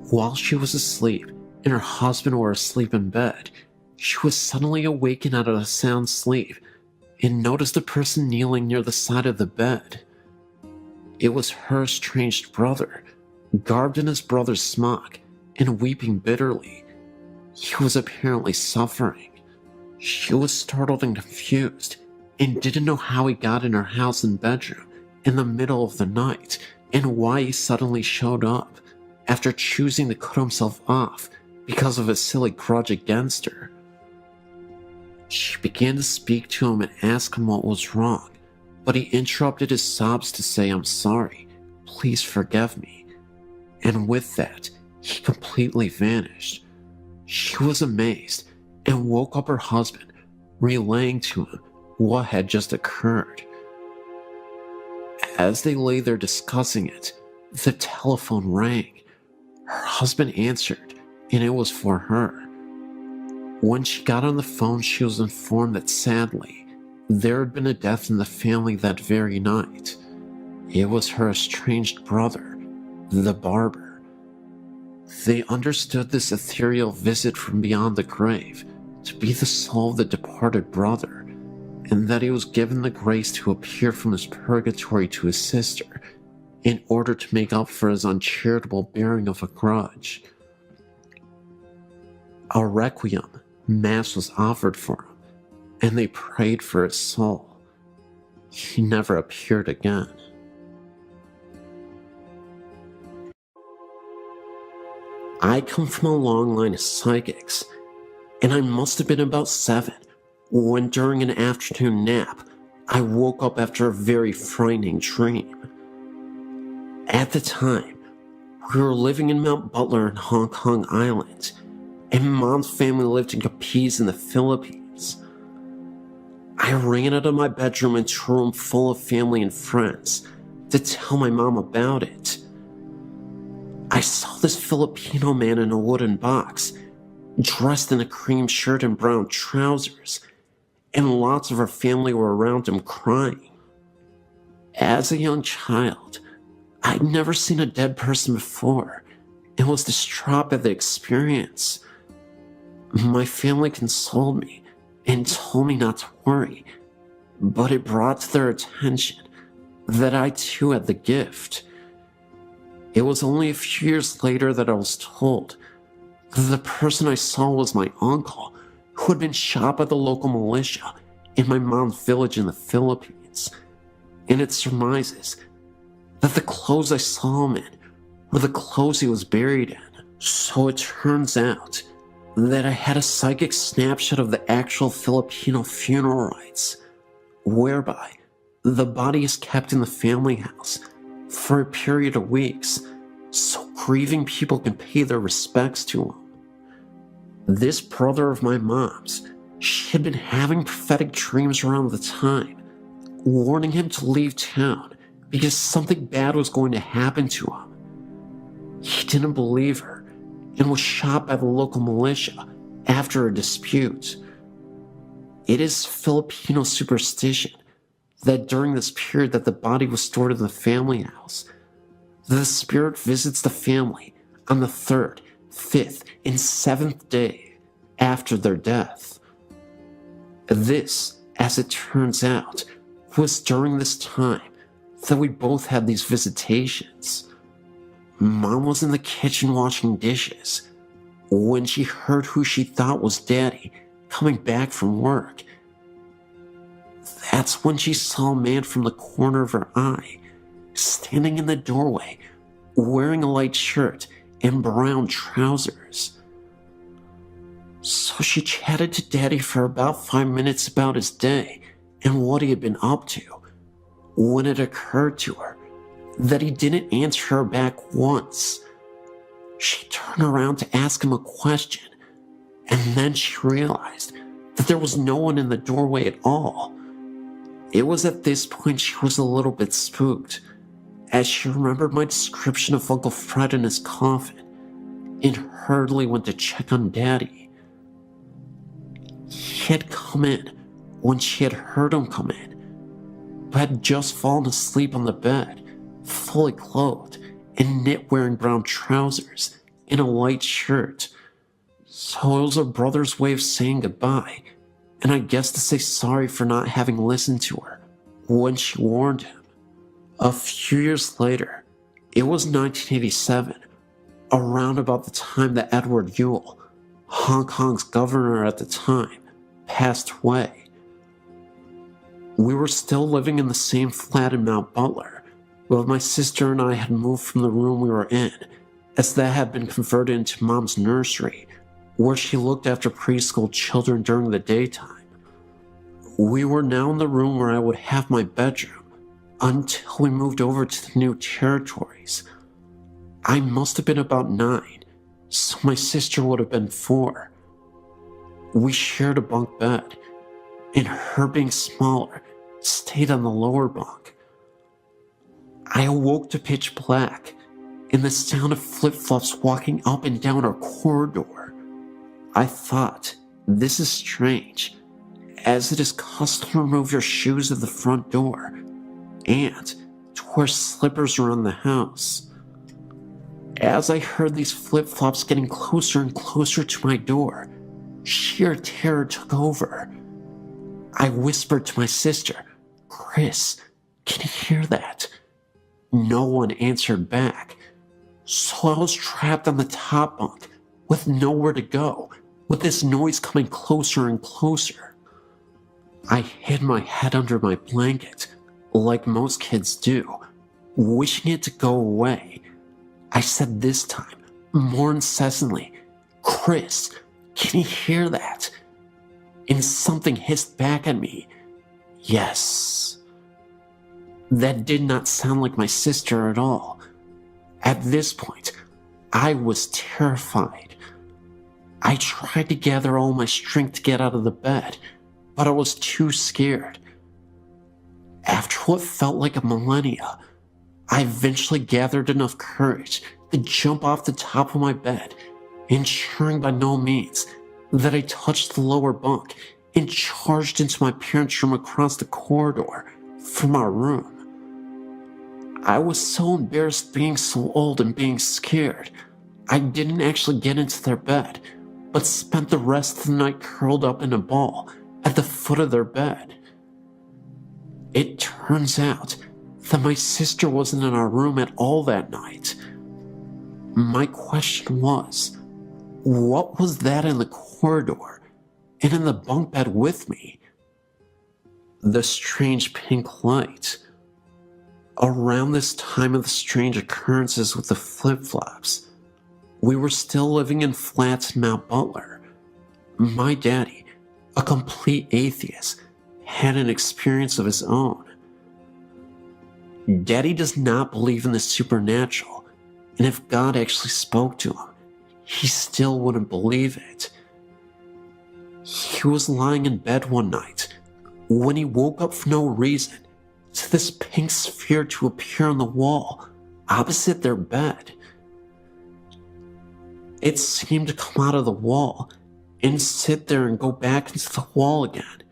while she was asleep and her husband were asleep in bed, she was suddenly awakened out of a sound sleep and noticed a person kneeling near the side of the bed. It was her estranged brother, garbed in his brother's smock and weeping bitterly. He was apparently suffering. She was startled and confused and didn't know how he got in her house and bedroom in the middle of the night and why he suddenly showed up after choosing to cut himself off because of a silly grudge against her. She began to speak to him and ask him what was wrong, but he interrupted his sobs to say, "I'm sorry, please forgive me." And with that, he completely vanished. She was amazed and woke up her husband, relaying to him what had just occurred. As they lay there discussing it, the telephone rang. Her husband answered, and it was for her. When she got on the phone, she was informed that sadly, there had been a death in the family that very night. It was her estranged brother, the barber. They understood this ethereal visit from beyond the grave to be the soul of the departed brother, and that he was given the grace to appear from his purgatory to his sister in order to make up for his uncharitable bearing of a grudge. A requiem mass was offered for him, and they prayed for his soul. He never appeared again. I come from a long line of psychics, and I must have been about 7 when during an afternoon nap, I woke up after a very frightening dream. At the time, we were living in Mount Butler in Hong Kong Island, and Mom's family lived in Capiz in the Philippines. I ran out of my bedroom into a room full of family and friends to tell my mom about it. I saw this Filipino man in a wooden box, dressed in a cream shirt and brown trousers, and lots of our family were around him crying. As a young child, I'd never seen a dead person before and was distraught by the experience. My family consoled me and told me not to worry, but it brought to their attention that I too had the gift. It was only a few years later that I was told that the person I saw was my uncle, who had been shot by the local militia in my mom's village in the Philippines, and it surmises that the clothes I saw him in were the clothes he was buried in. So it turns out that I had a psychic snapshot of the actual Filipino funeral rites, whereby the body is kept in the family house for a period of weeks so grieving people can pay their respects to him. This brother of my mom's, she had been having prophetic dreams around the time, warning him to leave town because something bad was going to happen to him. He didn't believe her and was shot by the local militia after a dispute. It is Filipino superstition that during this period that the body was stored in the family house, the spirit visits the family on the 3rd, 5th, and 7th day after their death. This, as it turns out, was during this time that we both had these visitations. Mom was in the kitchen washing dishes when she heard who she thought was Daddy coming back from work. That's when she saw a man from the corner of her eye, standing in the doorway, wearing a light shirt and brown trousers. So she chatted to Daddy for about 5 minutes about his day and what he had been up to, when it occurred to her that he didn't answer her back once. She turned around to ask him a question, and then she realized that there was no one in the doorway at all. It was at this point she was a little bit spooked, as she remembered my description of Uncle Fred in his coffin, and hurriedly went to check on Daddy. He had come in when she had heard him come in, but had just fallen asleep on the bed, fully clothed, in knit-wearing brown trousers and a white shirt. So it was her brother's way of saying goodbye, and I guess to say sorry for not having listened to her when she warned him. A few years later, it was 1987, around about the time that Edward Yule, Hong Kong's governor at the time, passed away. We were still living in the same flat in Mount Butler, but my sister and I had moved from the room we were in, as that had been converted into Mom's nursery, where she looked after preschool children during the daytime. We were now in the room where I would have my bedroom, until we moved over to the new territories. I must have been about 9, so my sister would have been 4. We shared a bunk bed, and her being smaller, stayed on the lower bunk. I awoke to pitch black and the sound of flip-flops walking up and down our corridor. I thought, this is strange, as it is custom to remove your shoes at the front door and to wear slippers around the house. As I heard these flip-flops getting closer and closer to my door, sheer terror took over. I whispered to my sister, "Chris, can you hear that?" No one answered back, so I was trapped on the top bunk with nowhere to go, with this noise coming closer and closer. I hid my head under my blanket, like most kids do, wishing it to go away. I said this time, more incessantly, "Chris, can you hear that?" And something hissed back at me, "Yes." That did not sound like my sister at all. At this point, I was terrified. I tried to gather all my strength to get out of the bed, but I was too scared. After what felt like a millennia, I eventually gathered enough courage to jump off the top of my bed, ensuring by no means that I touched the lower bunk and charged into my parents' room across the corridor from our room. I was so embarrassed being so old and being scared, I didn't actually get into their bed, but spent the rest of the night curled up in a ball at the foot of their bed. It turns out that my sister wasn't in our room at all that night. My question was, what was that in the corridor and in the bunk bed with me? The strange pink light. Around this time of the strange occurrences with the flip-flops, we were still living in flats in Mount Butler. My daddy, a complete atheist, had an experience of his own. Daddy does not believe in the supernatural, and if God actually spoke to him, he still wouldn't believe it. He was lying in bed one night when he woke up for no reason to this pink sphere to appear on the wall opposite their bed. It seemed to come out of the wall and sit there and go back into the wall again.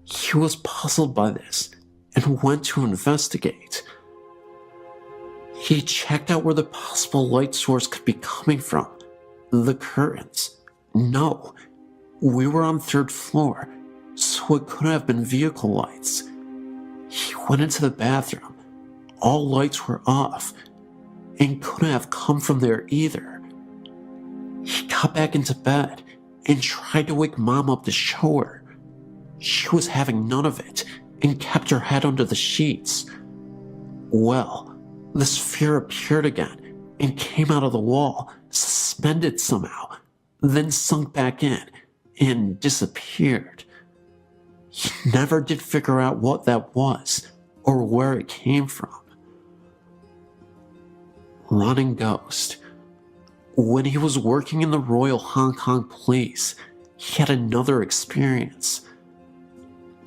He was puzzled by this and went to investigate. He checked out where the possible light source could be coming from. The curtains. No, we were on 3rd floor, so it couldn't have been vehicle lights. He went into the bathroom. All lights were off and couldn't have come from there either. He got back into bed and tried to wake Mom up to show her. She was having none of it and kept her head under the sheets. Well, the sphere appeared again and came out of the wall, suspended somehow, then sunk back in and disappeared. He never did figure out what that was or where it came from. Running ghost. When he was working in the Royal Hong Kong Police, he had another experience.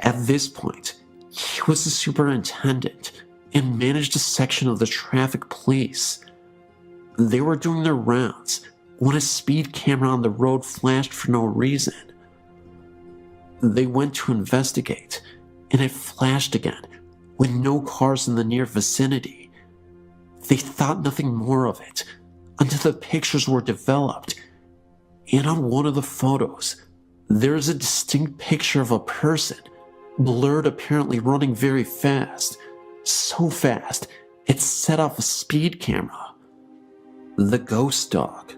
At this point, he was the superintendent and managed a section of the traffic police. They were doing their rounds when a speed camera on the road flashed for no reason. They went to investigate, and it flashed again with no cars in the near vicinity. They thought nothing more of it until the pictures were developed, and on one of the photos, there is a distinct picture of a person, blurred, apparently running very fast, so fast it set off a speed camera. The ghost dog.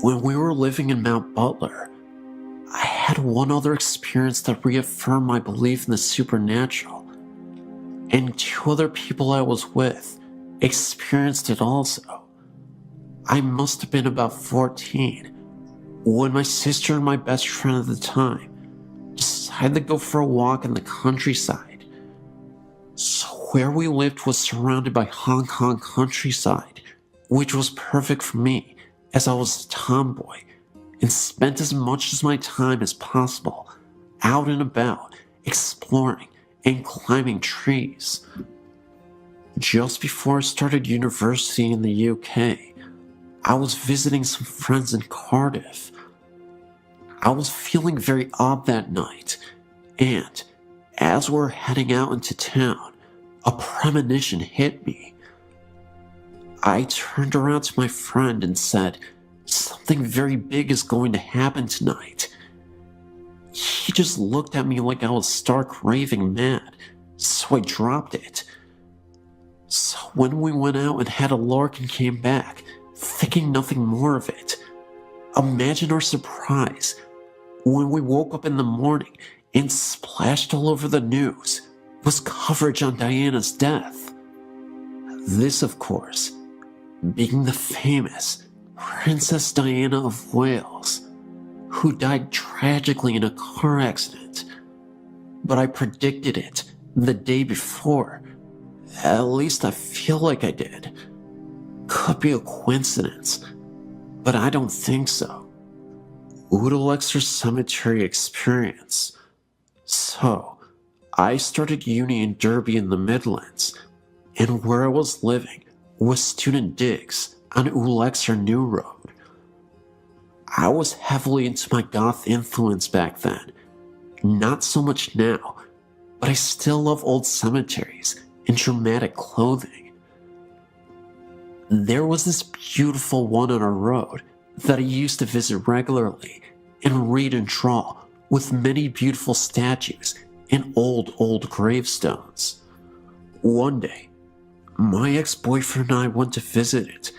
When we were living in Mount Butler, I had one other experience that reaffirmed my belief in the supernatural, and 2 other people I was with experienced it also. I must have been about 14 when my sister and my best friend at the time decided to go for a walk in the countryside. So where we lived was surrounded by Hong Kong countryside, which was perfect for me as I was a tomboy and spent as much of my time as possible out and about, exploring and climbing trees. Just before I started university in the UK, I was visiting some friends in Cardiff. I was feeling very odd that night, and as we were heading out into town, a premonition hit me. I turned around to my friend and said, "Something very big is going to happen tonight." He just looked at me like I was stark raving mad, so I dropped it. So when we went out and had a lark and came back, thinking nothing more of it, imagine our surprise when we woke up in the morning and splashed all over the news was coverage on Diana's death. This, of course, being the famous Princess Diana of Wales, who died tragically in a car accident. But I predicted it the day before. At least I feel like I did. Could be a coincidence, but I don't think so. Udalexer Cemetery experience. So, I started uni in Derby in the Midlands, and where I was living was student digs on Ulexer New Road. I was heavily into my goth influence back then, not so much now, but I still love old cemeteries and dramatic clothing. There was this beautiful one on our road that I used to visit regularly and read and draw, with many beautiful statues and old gravestones. One day, my ex-boyfriend and I went to visit it,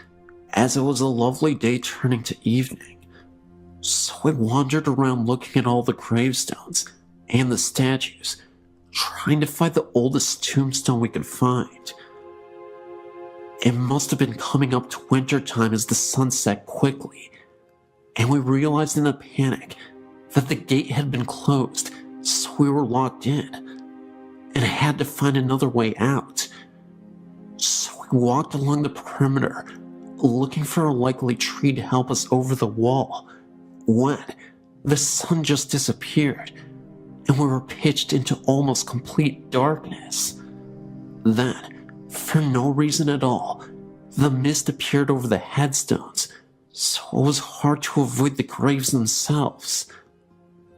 as it was a lovely day turning to evening. So I wandered around looking at all the gravestones and the statues, trying to find the oldest tombstone we could find. It must have been coming up to winter time as the sun set quickly, and we realized in a panic that the gate had been closed, so we were locked in, and I had to find another way out. So we walked along the perimeter, looking for a likely tree to help us over the wall, when the sun just disappeared, and we were pitched into almost complete darkness. Then, for no reason at all, the mist appeared over the headstones, so it was hard to avoid the graves themselves.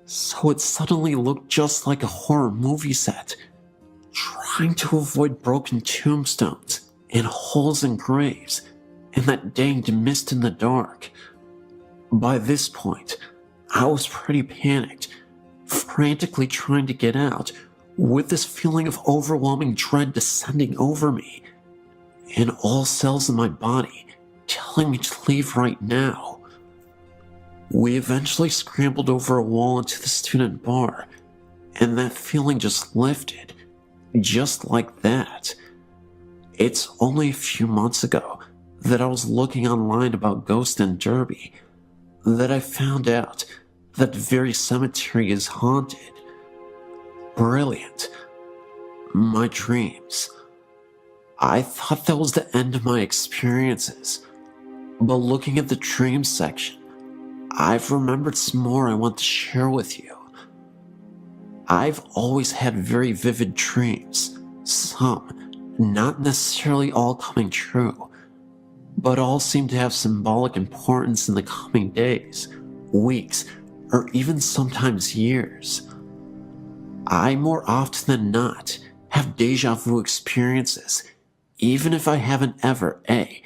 So it suddenly looked just like a horror movie set, trying to avoid broken tombstones and holes in graves and that danged mist in the dark. By this point, I was pretty panicked, frantically trying to get out, with this feeling of overwhelming dread descending over me, and all cells in my body telling me to leave right now. We eventually scrambled over a wall into the student bar, and that feeling just lifted, just like that. It's only a few months ago that I was looking online about ghosts in Derby that I found out that very cemetery is haunted. Brilliant. My dreams. I thought that was the end of my experiences, but looking at the dreams section, I've remembered some more I want to share with you. I've always had very vivid dreams, some not necessarily all coming true, but all seem to have symbolic importance in the coming days, weeks, or even sometimes years. I more often than not have deja vu experiences, even if I haven't ever A,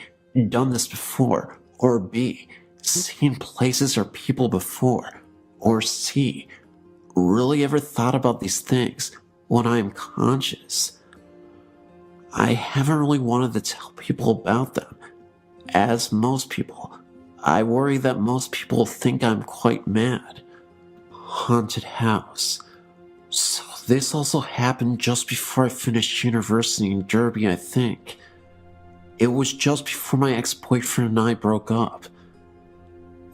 done this before, or B, seen places or people before, or C, really ever thought about these things when I am conscious. I haven't really wanted to tell people about them, as most people, I worry that most people think I'm quite mad. Haunted house. So this also happened just before I finished university in Derby, I think. It was just before my ex-boyfriend and I broke up.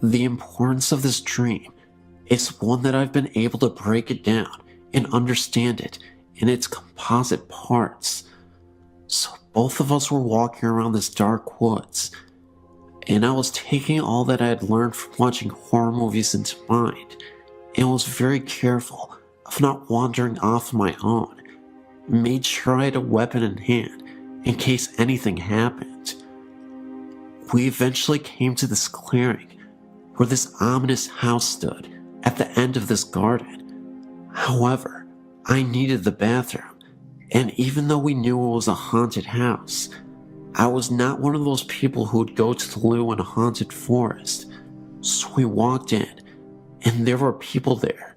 The importance of this dream is one that I've been able to break it down and understand it in its composite parts. So both of us were walking around this dark woods, and I was taking all that I had learned from watching horror movies into mind, and was very careful of not wandering off on my own. Made sure I had a weapon in hand in case anything happened. We eventually came to this clearing where this ominous house stood at the end of this garden. However, I needed the bathroom, and even though we knew it was a haunted house, I was not one of those people who would go to the loo in a haunted forest. So we walked in, and there were people there.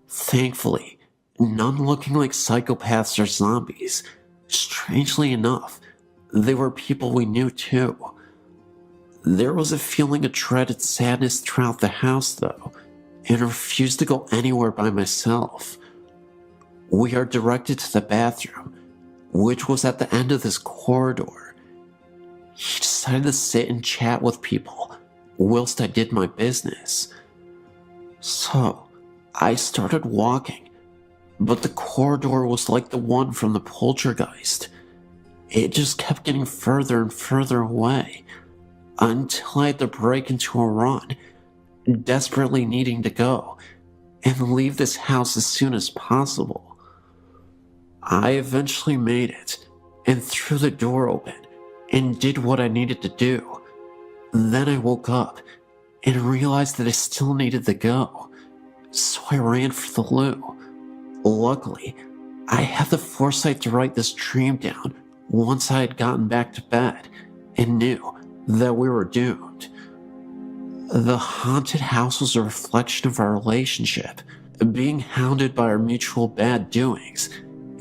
Thankfully, none looking like psychopaths or zombies. Strangely enough, they were people we knew too. There was a feeling of dreaded sadness throughout the house though, and I refused to go anywhere by myself. We are directed to the bathroom, which was at the end of this corridor. He decided to sit and chat with people whilst I did my business. So, I started walking, but the corridor was like the one from the poltergeist. It just kept getting further and further away. until I had to break into a run, desperately needing to go and leave this house as soon as possible. I eventually made it and threw the door open and did what I needed to do. Then I woke up and realized that I still needed to go, so I ran for the loo. Luckily, I had the foresight to write this dream down once I had gotten back to bed and knew that we were doomed. The haunted house was a reflection of our relationship, being hounded by our mutual bad doings,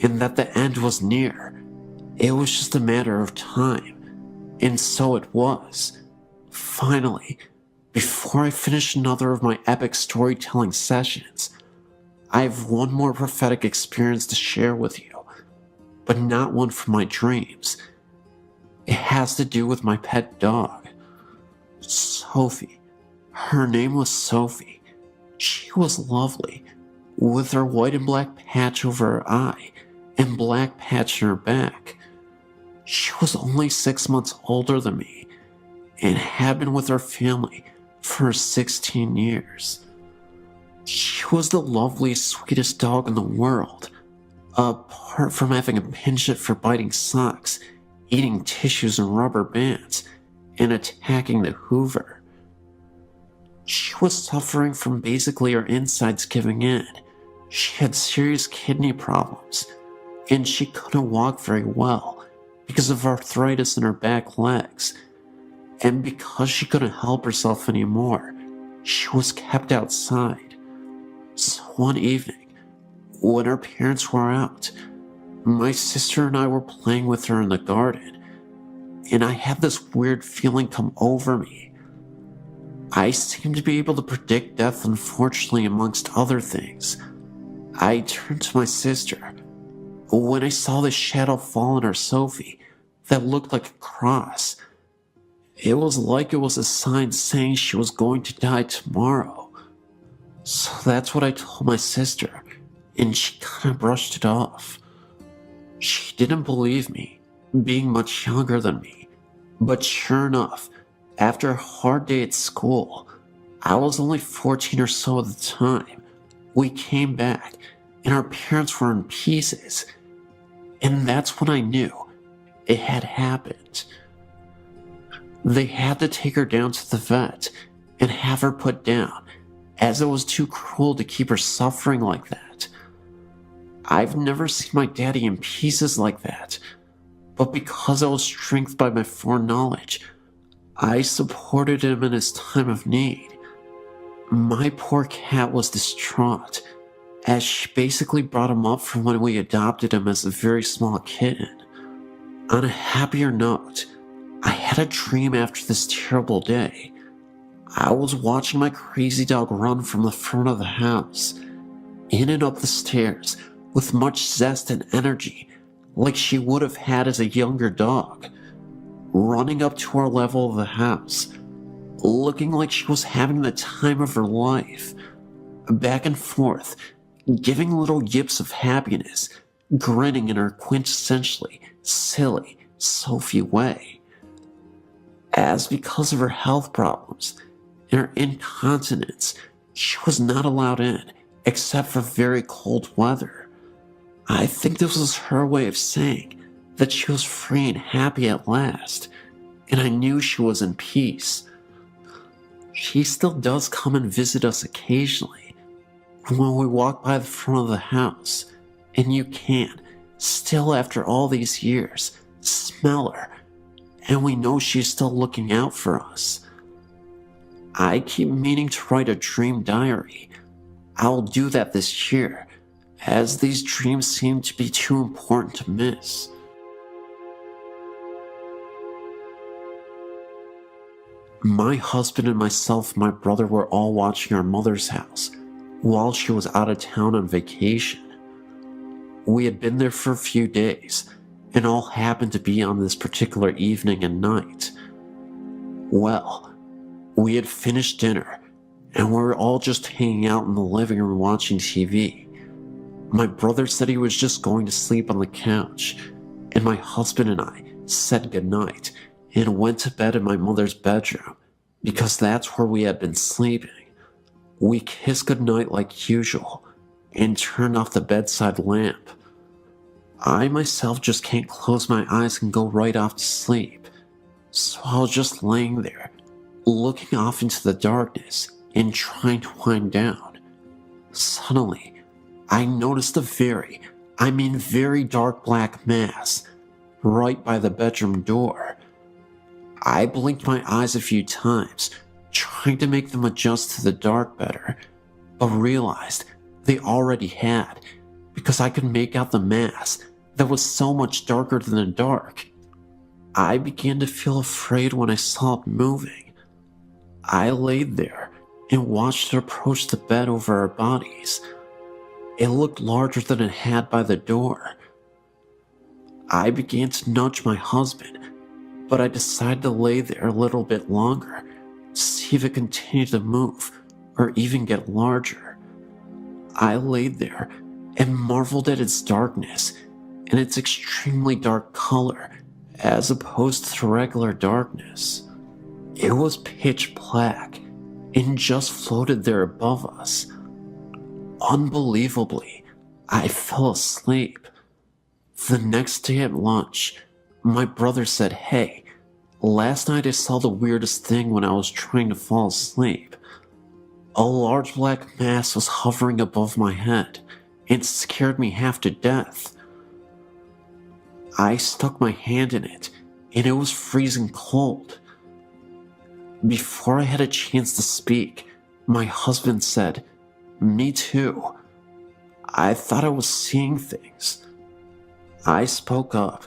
and that the end was near. It was just a matter of time, and so it was. Finally, before I finish another of my epic storytelling sessions, I have one more prophetic experience to share with you, but not one from my dreams. It has to do with my pet dog, Sophie. Her name was Sophie. She was lovely, with her white and black patch over her eye and black patch in her back. She was only 6 months older than me and had been with her family for 16 years. She was the loveliest, sweetest dog in the world, apart from having a penchant for biting socks, eating tissues and rubber bands, and attacking the Hoover. She was suffering from basically her insides giving in. She had serious kidney problems, and she couldn't walk very well because of arthritis in her back legs. And because she couldn't help herself anymore, she was kept outside. So one evening, when her parents were out, my sister and I were playing with her in the garden, and I had this weird feeling come over me. I seemed to be able to predict death, unfortunately, amongst other things. I turned to my sister when I saw this shadow fall on her Sophie that looked like a cross. It was like it was a sign saying she was going to die tomorrow. So that's what I told my sister, and she kind of brushed it off. She didn't believe me, being much younger than me. But sure enough, after a hard day at school, I was only 14 or so at the time, we came back, and our parents were in pieces. And that's when I knew it had happened. They had to take her down to the vet and have her put down, as it was too cruel to keep her suffering like that. I've never seen my daddy in pieces like that, but because I was strengthened by my foreknowledge, I supported him in his time of need. My poor cat was distraught, as she basically brought him up from when we adopted him as a very small kitten. On a happier note, I had a dream after this terrible day. I was watching my crazy dog run from the front of the house, in and up the stairs, with much zest and energy, like she would have had as a younger dog, running up to our level of the house, looking like she was having the time of her life, back and forth, giving little yips of happiness, grinning in her quintessentially silly Sophie way. As because of her health problems and her incontinence, she was not allowed in except for very cold weather. I think this was her way of saying that she was free and happy at last, and I knew she was in peace. She still does come and visit us occasionally when we walk by the front of the house, and you can, still after all these years, smell her, and we know she's still looking out for us. I keep meaning to write a dream diary. I'll do that this year, as these dreams seem to be too important to miss. My husband and myself and my brother were all watching our mother's house while she was out of town on vacation. We had been there for a few days, and all happened to be on this particular evening and night. Well, we had finished dinner, and we were all just hanging out in the living room watching TV. My brother said he was just going to sleep on the couch, and my husband and I said goodnight and went to bed in my mother's bedroom because that's where we had been sleeping. We kissed goodnight like usual and turned off the bedside lamp. I myself just can't close my eyes and go right off to sleep, so I was just laying there, looking off into the darkness and trying to wind down. Suddenly, I noticed a very dark black mass right by the bedroom door. I blinked my eyes a few times, trying to make them adjust to the dark better, but realized they already had, because I could make out the mass that was so much darker than the dark. I began to feel afraid when I saw it moving. I laid there and watched it approach the bed over our bodies. It looked larger than it had by the door. I began to nudge my husband, but I decided to lay there a little bit longer to see if it continued to move or even get larger. I laid there and marveled at its darkness and its extremely dark color as opposed to regular darkness. It was pitch black and just floated there above us. Unbelievably, I fell asleep. The next day at lunch, my brother said, "Hey, last night I saw the weirdest thing when I was trying to fall asleep. A large black mass was hovering above my head and scared me half to death." I stuck my hand in it and it was freezing cold. Before I had a chance to speak, my husband said, "Me too. I thought I was seeing things." I spoke up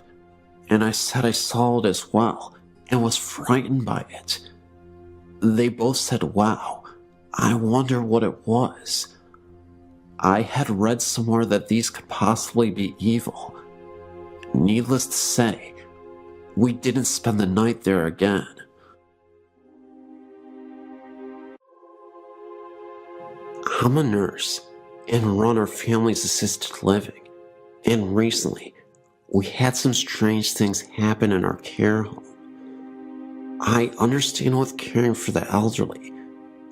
and I said I saw it as well and was frightened by it. They both said, "Wow, I wonder what it was." I had read somewhere that these could possibly be evil. Needless to say, we didn't spend the night there again. I'm a nurse and run our family's assisted living, and recently we had some strange things happen in our care home. I understand with caring for the elderly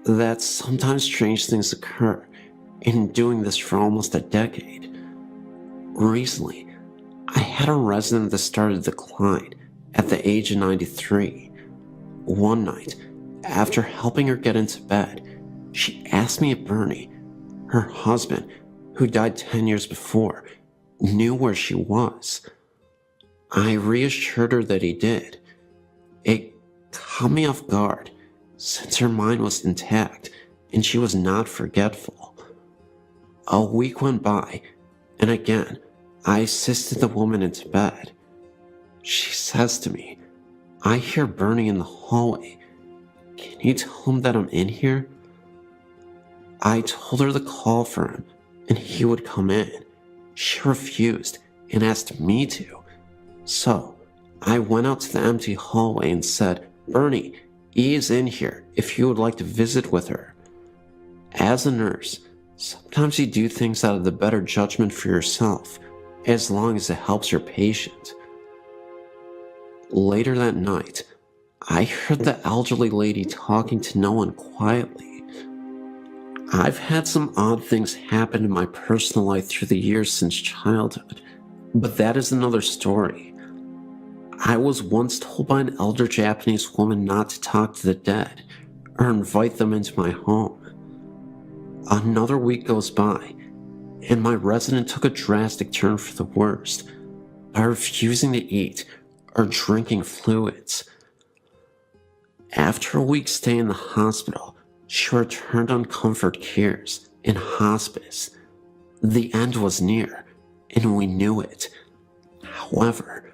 that sometimes strange things occur, and doing this for almost a decade. Recently, I had a resident that started to decline at the age of 93. One night, after helping her get into bed, she asked me if Bernie, her husband, who died 10 years before, knew where she was. I reassured her that he did. It caught me off guard, since her mind was intact and she was not forgetful. A week went by, and again, I assisted the woman into bed. She says to me, "I hear Bernie in the hallway. Can you tell him that I'm in here?" I told her to call for him and he would come in. She refused and asked me to. So I went out to the empty hallway and said, "Bernie, E is in here if you would like to visit with her." As a nurse, sometimes you do things out of the better judgment for yourself, as long as it helps your patient. Later that night, I heard the elderly lady talking to no one quietly. I've had some odd things happen in my personal life through the years since childhood, but that is another story. I was once told by an elder Japanese woman not to talk to the dead or invite them into my home. Another week goes by, and my resident took a drastic turn for the worst by refusing to eat or drinking fluids. After a week's stay in the hospital, she returned on comfort cares in hospice. The end was near, and we knew it. However,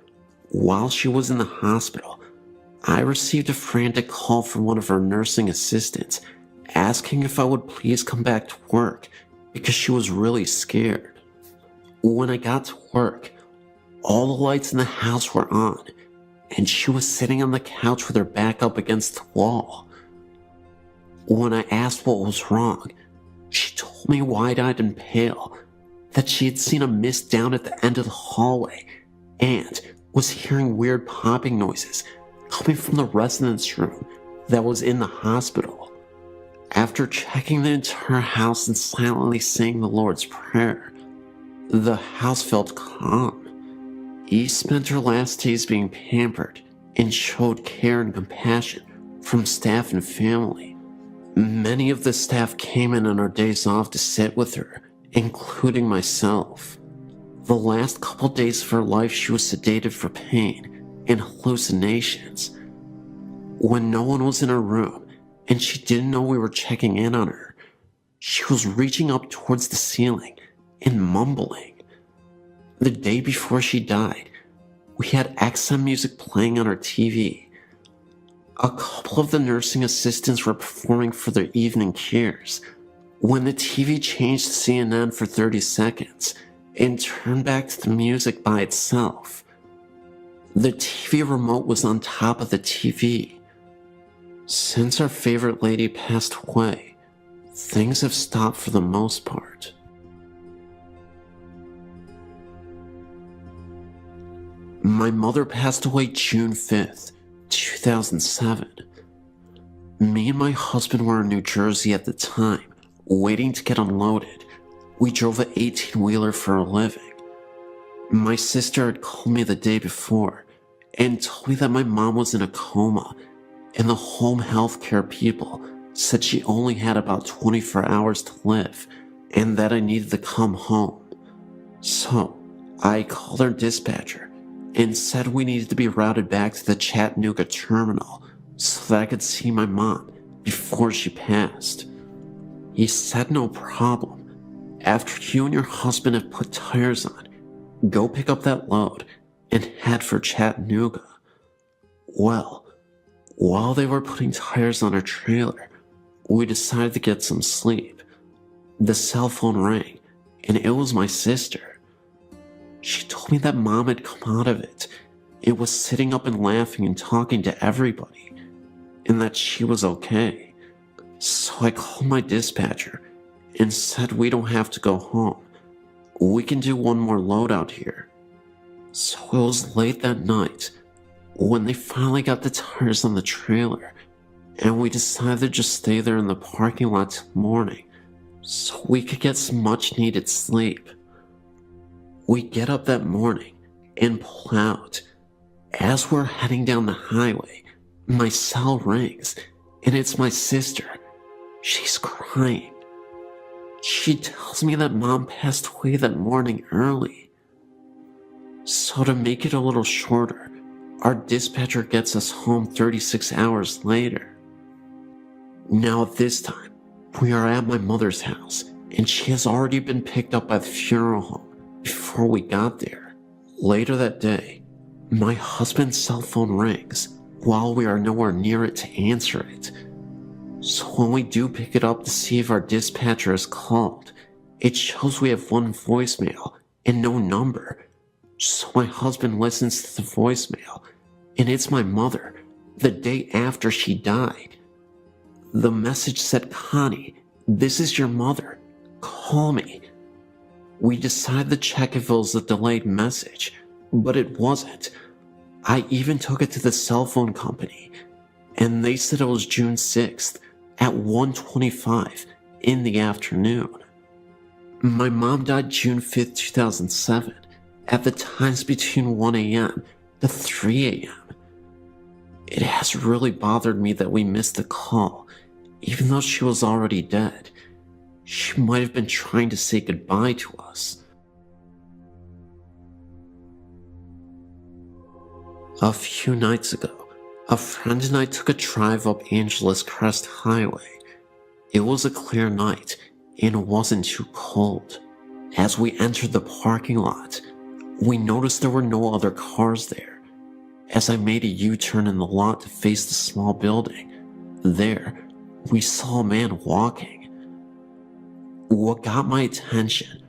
while she was in the hospital, I received a frantic call from one of her nursing assistants asking if I would please come back to work because she was really scared. When I got to work, all the lights in the house were on, and she was sitting on the couch with her back up against the wall. When I asked what was wrong, she told me wide-eyed and pale that she had seen a mist down at the end of the hallway and was hearing weird popping noises coming from the residence room that was in the hospital. After checking the entire house and silently saying the Lord's Prayer, the house felt calm. Eve spent her last days being pampered and showed care and compassion from staff and family. Many of the staff came in on our days off to sit with her, including myself. The last couple days of her life, she was sedated for pain and hallucinations. When no one was in her room and she didn't know we were checking in on her, she was reaching up towards the ceiling and mumbling. The day before she died, we had XM music playing on our TV. A couple of the nursing assistants were performing for their evening cares when the TV changed to CNN for 30 seconds and turned back to the music by itself. The TV remote was on top of the TV. Since our favorite lady passed away, things have stopped for the most part. My mother passed away June 5th, 2007. Me and my husband were in New Jersey at the time, waiting to get unloaded. We drove an 18-wheeler for a living. My sister had called me the day before and told me that my mom was in a coma, and the home healthcare people said she only had about 24 hours to live and that I needed to come home. So I called our dispatcher and said we needed to be routed back to the Chattanooga terminal so that I could see my mom before she passed. He said no problem. After you and your husband have put tires on, go pick up that load and head for Chattanooga. Well, while they were putting tires on our trailer, we decided to get some sleep. The cell phone rang, and it was my sister. She told me that Mom had come out of it. It was sitting up and laughing and talking to everybody, and that she was okay. So I called my dispatcher and said we don't have to go home. We can do one more load out here. So it was late that night when they finally got the tires on the trailer, and we decided to just stay there in the parking lot till morning so we could get some much needed sleep. We get up that morning and pull out. As we're heading down the highway, my cell rings, and it's my sister. She's crying. She tells me that Mom passed away that morning early. So to make it a little shorter, our dispatcher gets us home 36 hours later. Now at this time, we are at my mother's house, and she has already been picked up by the funeral home before we got there. Later that day, my husband's cell phone rings while we are nowhere near it to answer it. So when we do pick it up to see if our dispatcher is called, it shows we have one voicemail and no number. So my husband listens to the voicemail, and it's my mother, the day after she died. The message said, "Connie, this is your mother. Call me." We decided to check if it was a delayed message, but it wasn't. I even took it to the cell phone company, and they said it was June 6th at 1:25 in the afternoon. My mom died June 5th, 2007, at the times between 1 a.m. to 3 a.m. It has really bothered me that we missed the call, even though she was already dead. She might have been trying to say goodbye to us. A few nights ago, a friend and I took a drive up Angeles Crest Highway. It was a clear night and it wasn't too cold. As we entered the parking lot, we noticed there were no other cars there. As I made a U-turn in the lot to face the small building, there, we saw a man walking. What got my attention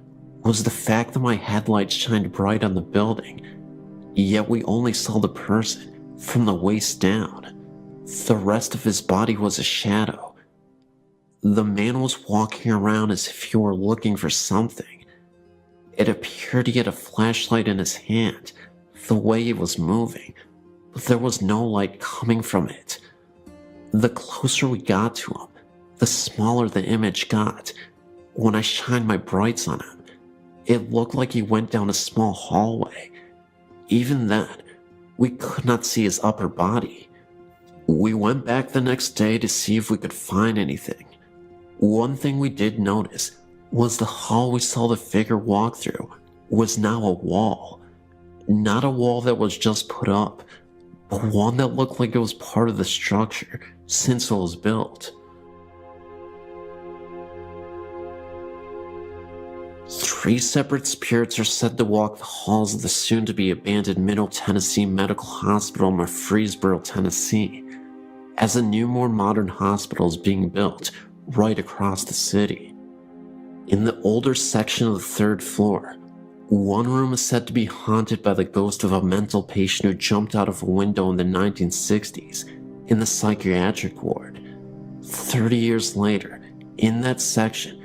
was the fact that my headlights shined bright on the building, yet we only saw the person from the waist down. The rest of his body was a shadow. The man was walking around as if he were looking for something. It appeared he had a flashlight in his hand, the way he was moving, there was no light coming from it. The closer we got to him, the smaller the image got. When I shined my brights on him, it looked like he went down a small hallway. Even then, we could not see his upper body. We went back the next day to see if we could find anything. One thing we did notice was the hall we saw the figure walk through was now a wall. Not a wall that was just put up, but one that looked like it was part of the structure since it was built. 3 separate spirits are said to walk the halls of the soon-to-be abandoned Middle Tennessee Medical Hospital in Murfreesboro, Tennessee, as a new, more modern hospital is being built right across the city. In the older section of the 3rd floor, one room is said to be haunted by the ghost of a mental patient who jumped out of a window in the 1960s in the psychiatric ward. 30 years later, in that section,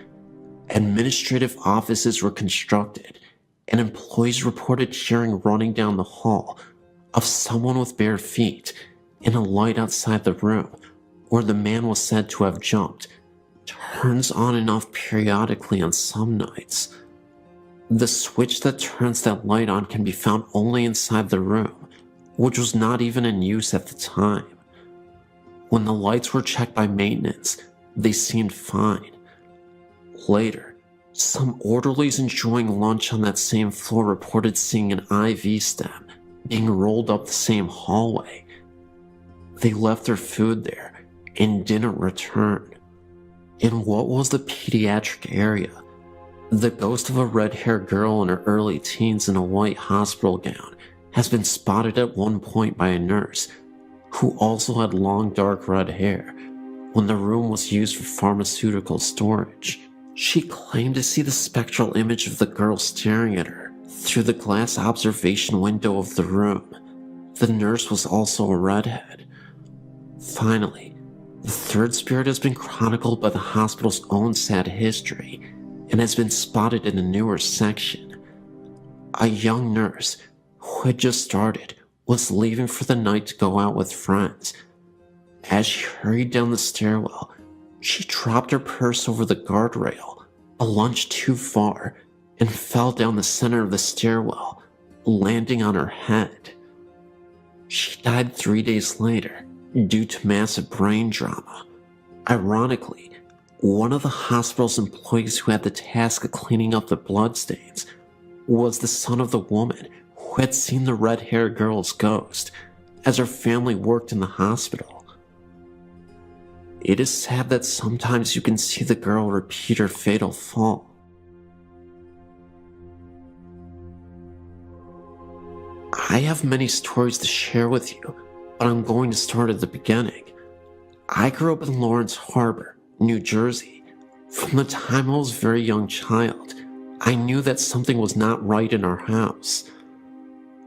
administrative offices were constructed, and employees reported hearing running down the hall of someone with bare feet and a light outside the room where the man was said to have jumped turns on and off periodically on some nights. The switch that turns that light on can be found only inside the room, which was not even in use at the time. When the lights were checked by maintenance, they seemed fine. Later, some orderlies enjoying lunch on that same floor reported seeing an IV stem being rolled up the same hallway. They left their food there and didn't return. In what was the pediatric area, the ghost of a red-haired girl in her early teens in a white hospital gown has been spotted at one point by a nurse who also had long dark red hair when the room was used for pharmaceutical storage. She claimed to see the spectral image of the girl staring at her through the glass observation window of the room. The nurse was also a redhead. Finally, the 3rd spirit has been chronicled by the hospital's own sad history and has been spotted in a newer section. A young nurse who had just started was leaving for the night to go out with friends. As she hurried down the stairwell, she dropped her purse over the guardrail, a lunge too far, and fell down the center of the stairwell, landing on her head. She died 3 days later due to massive brain trauma. Ironically, one of the hospital's employees who had the task of cleaning up the bloodstains was the son of the woman who had seen the red-haired girl's ghost as her family worked in the hospital. It is sad that sometimes you can see the girl repeat her fatal fall. I have many stories to share with you, but I'm going to start at the beginning. I grew up in Lawrence Harbor, New Jersey. From the time I was a very young child, I knew that something was not right in our house.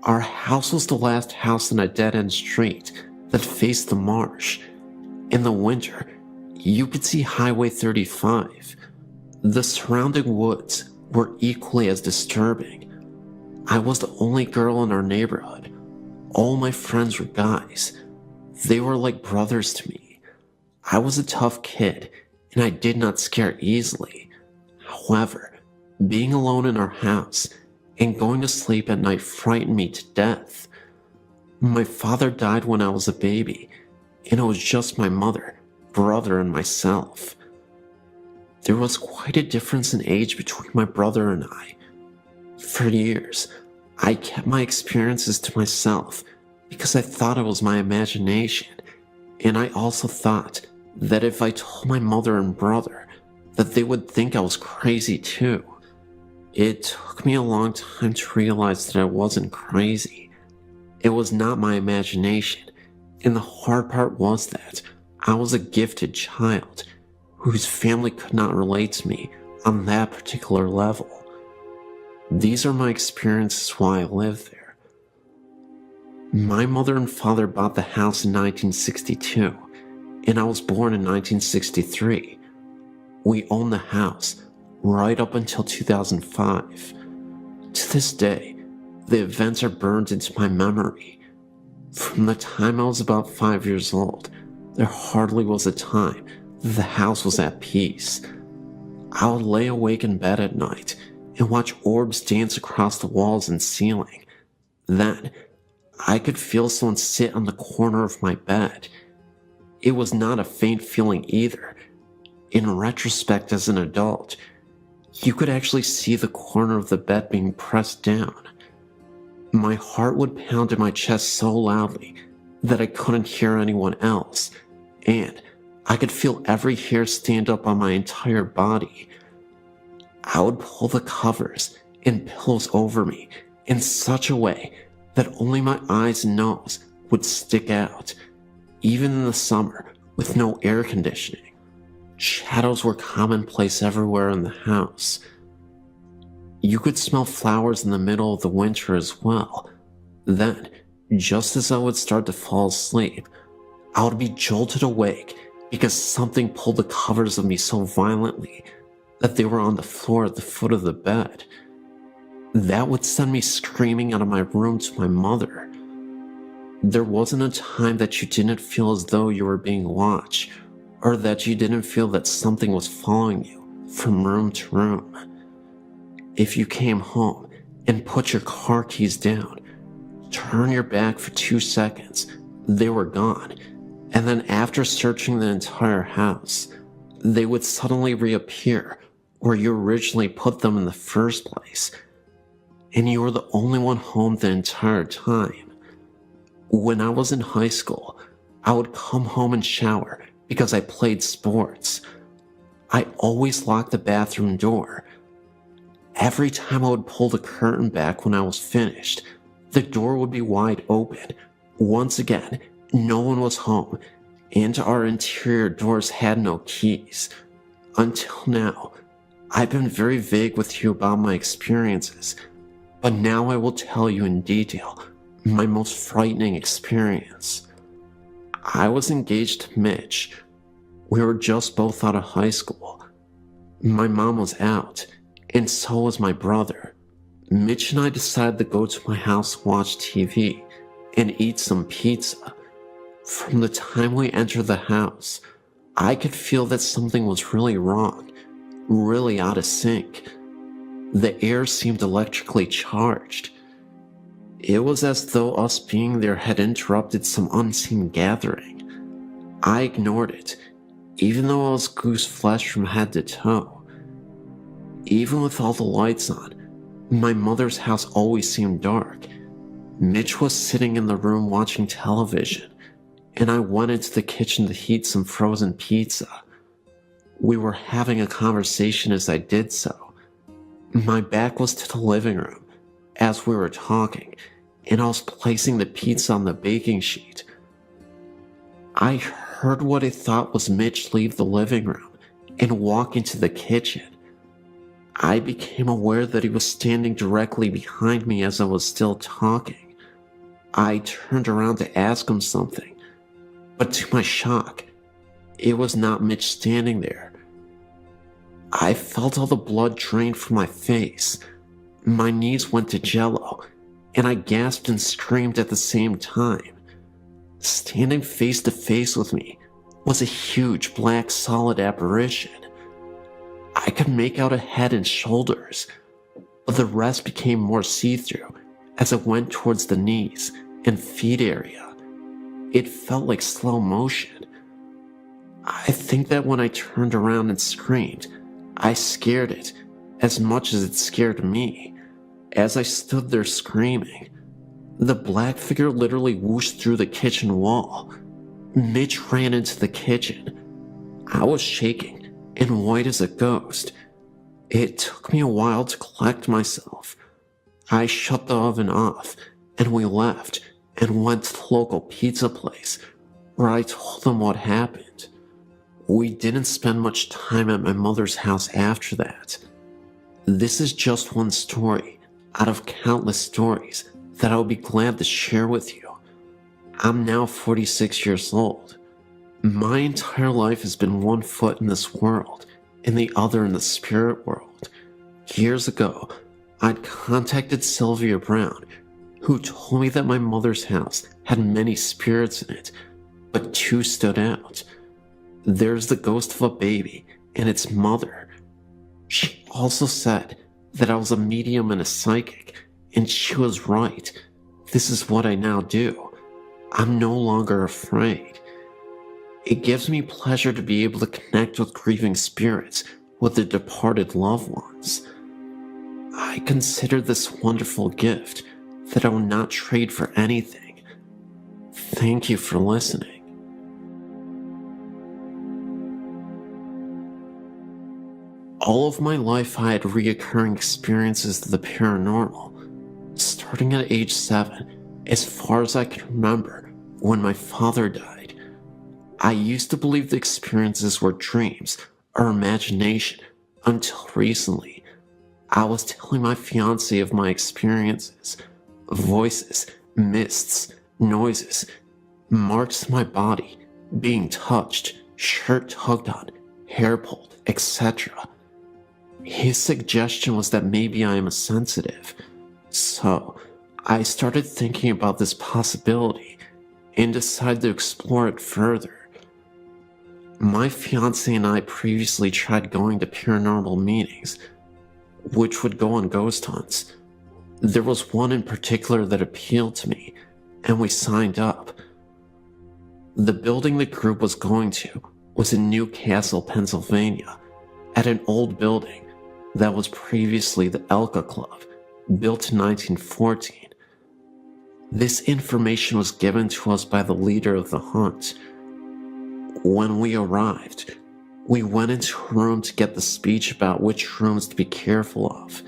Our house was the last house in a dead-end street that faced the marsh. In the winter, you could see Highway 35. The surrounding woods were equally as disturbing. I was the only girl in our neighborhood. All my friends were guys. They were like brothers to me. I was a tough kid, and I did not scare easily. However, being alone in our house and going to sleep at night frightened me to death. My father died when I was a baby, and it was just my mother, brother, and myself. There was quite a difference in age between my brother and I. For years, I kept my experiences to myself because I thought it was my imagination, and I also thought that if I told my mother and brother, that they would think I was crazy too. It took me a long time to realize that I wasn't crazy. It was not my imagination, and the hard part was that I was a gifted child whose family could not relate to me on that particular level. These are my experiences while I lived there. My mother and father bought the house in 1962, and I was born in 1963. We owned the house right up until 2005. To this day, the events are burned into my memory. From the time I was about 5 years old, there hardly was a time the house was at peace. I would lay awake in bed at night and watch orbs dance across the walls and ceiling. Then, I could feel someone sit on the corner of my bed. It was not a faint feeling either. In retrospect, as an adult, you could actually see the corner of the bed being pressed down. My heart would pound in my chest so loudly that I couldn't hear anyone else, and I could feel every hair stand up on my entire body. I would pull the covers and pillows over me in such a way that only my eyes and nose would stick out, even in the summer with no air conditioning. Shadows were commonplace everywhere in the house. You could smell flowers in the middle of the winter as well. Then, just as I would start to fall asleep, I would be jolted awake because something pulled the covers of me so violently that they were on the floor at the foot of the bed. That would send me screaming out of my room to my mother. There wasn't a time that you didn't feel as though you were being watched, or that you didn't feel that something was following you from room to room. If you came home and put your car keys down, turn your back for 2 seconds, they were gone, and then after searching the entire house, they would suddenly reappear where you originally put them in the first place, and you were the only one home the entire time. When I was in high school, I would come home and shower because I played sports. I always locked the bathroom door. Every time I would pull the curtain back when I was finished, the door would be wide open. Once again, no one was home, and our interior doors had no keys. Until now, I've been very vague with you about my experiences, but now I will tell you in detail my most frightening experience. I was engaged to Mitch. We were just both out of high school. My mom was out, and so was my brother. Mitch and I decided to go to my house, watch TV, and eat some pizza. From the time we entered the house, I could feel that something was really wrong, really out of sync. The air seemed electrically charged. It was as though us being there had interrupted some unseen gathering. I ignored it, even though I was goose flesh from head to toe. Even with all the lights on, my mother's house always seemed dark. Mitch was sitting in the room watching television, and I went into the kitchen to heat some frozen pizza. We were having a conversation as I did so. My back was to the living room as we were talking, and I was placing the pizza on the baking sheet. I heard what I thought was Mitch leave the living room and walk into the kitchen. I became aware that he was standing directly behind me as I was still talking. I turned around to ask him something, but to my shock, it was not Mitch standing there. I felt all the blood drain from my face. My knees went to jello, and I gasped and screamed at the same time. Standing face to face with me was a huge black solid apparition. I could make out a head and shoulders, but the rest became more see-through as it went towards the knees and feet area. It felt like slow motion. I think that when I turned around and screamed, I scared it as much as it scared me. As I stood there screaming, the black figure literally whooshed through the kitchen wall. Mitch ran into the kitchen. I was shaking and white as a ghost. It took me a while to collect myself. I shut the oven off, and we left and went to the local pizza place, where I told them what happened. We didn't spend much time at my mother's house after that. This is just one story out of countless stories that I would be glad to share with you. I'm now 46 years old. My entire life has been one foot in this world and the other in the spirit world. Years ago, I'd contacted Sylvia Brown, who told me that my mother's house had many spirits in it, but two stood out. There's the ghost of a baby and its mother. She also said that I was a medium and a psychic, and she was right. This is what I now do. I'm no longer afraid. It gives me pleasure to be able to connect with grieving spirits, with their departed loved ones. I consider this wonderful gift that I will not trade for anything. Thank you for listening. All of my life I had reoccurring experiences of the paranormal, starting at age 7, as far as I can remember, when my father died. I used to believe the experiences were dreams or imagination until recently. I was telling my fiancé of my experiences, voices, mists, noises, marks in my body, being touched, shirt tugged on, hair pulled, etc. His suggestion was that maybe I am a sensitive, so I started thinking about this possibility and decided to explore it further. My fiancé and I previously tried going to paranormal meetings, which would go on ghost hunts. There was one in particular that appealed to me, and we signed up. The building the group was going to was in Newcastle, Pennsylvania, at an old building that was previously the Elka Club, built in 1914. This information was given to us by the leader of the hunt. When we arrived, we went into a room to get the speech about which rooms to be careful of.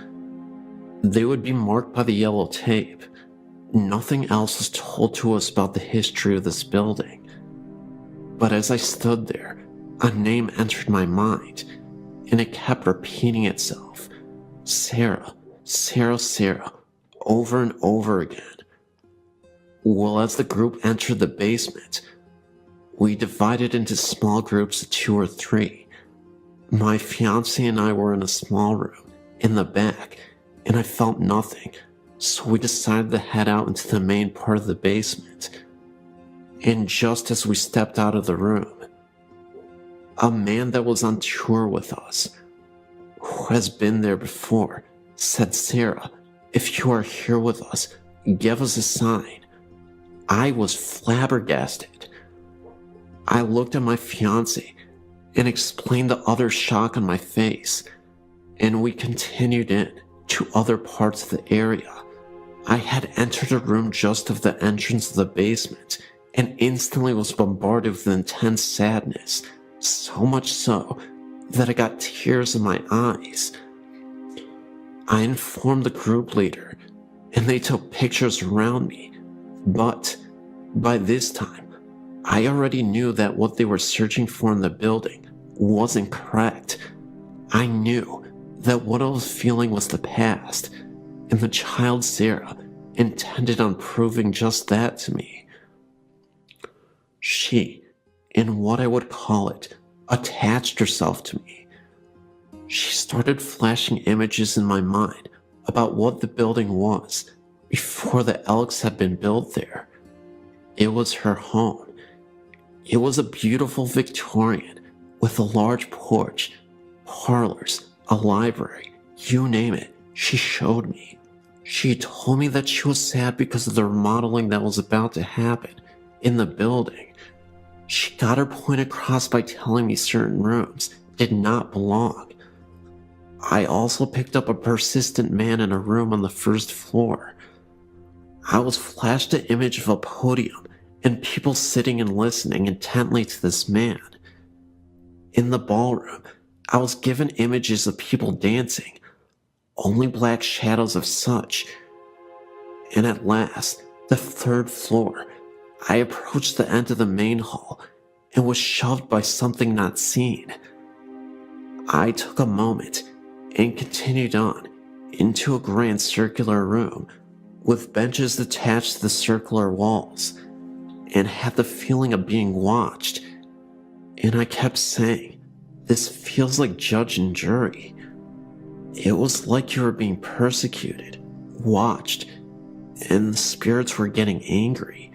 They would be marked by the yellow tape. Nothing else was told to us about the history of this building. But as I stood there, a name entered my mind, and it kept repeating itself. Sarah, Sarah, Sarah, over and over again. Well, as the group entered the basement, we divided into small groups of 2 or 3. My fiancé and I were in a small room, in the back, and I felt nothing, so we decided to head out into the main part of the basement. And just as we stepped out of the room, a man that was on tour with us, who has been there before, said, "Sarah, if you are here with us, give us a sign." I was flabbergasted. I looked at my fiancé and explained the utter shock on my face, and we continued in to other parts of the area. I had entered a room just of the entrance of the basement and instantly was bombarded with intense sadness, so much so that I got tears in my eyes. I informed the group leader, and they took pictures around me, but by this time, I already knew that what they were searching for in the building wasn't correct. I knew that what I was feeling was the past, and the child Sarah intended on proving just that to me. She, in what I would call it, attached herself to me. She started flashing images in my mind about what the building was before the Elks had been built there. It was her home. It was a beautiful Victorian with a large porch, parlors, a library, you name it, she showed me. She told me that she was sad because of the remodeling that was about to happen in the building. She got her point across by telling me certain rooms did not belong. I also picked up a persistent man in a room on the first floor. I was flashed an image of a podium and people sitting and listening intently to this man. In the ballroom, I was given images of people dancing, only black shadows of such. And at last, the third floor, I approached the end of the main hall and was shoved by something not seen. I took a moment and continued on into a grand circular room with benches attached to the circular walls, and had the feeling of being watched. And I kept saying, "This feels like judge and jury." It was like you were being persecuted, watched, and the spirits were getting angry.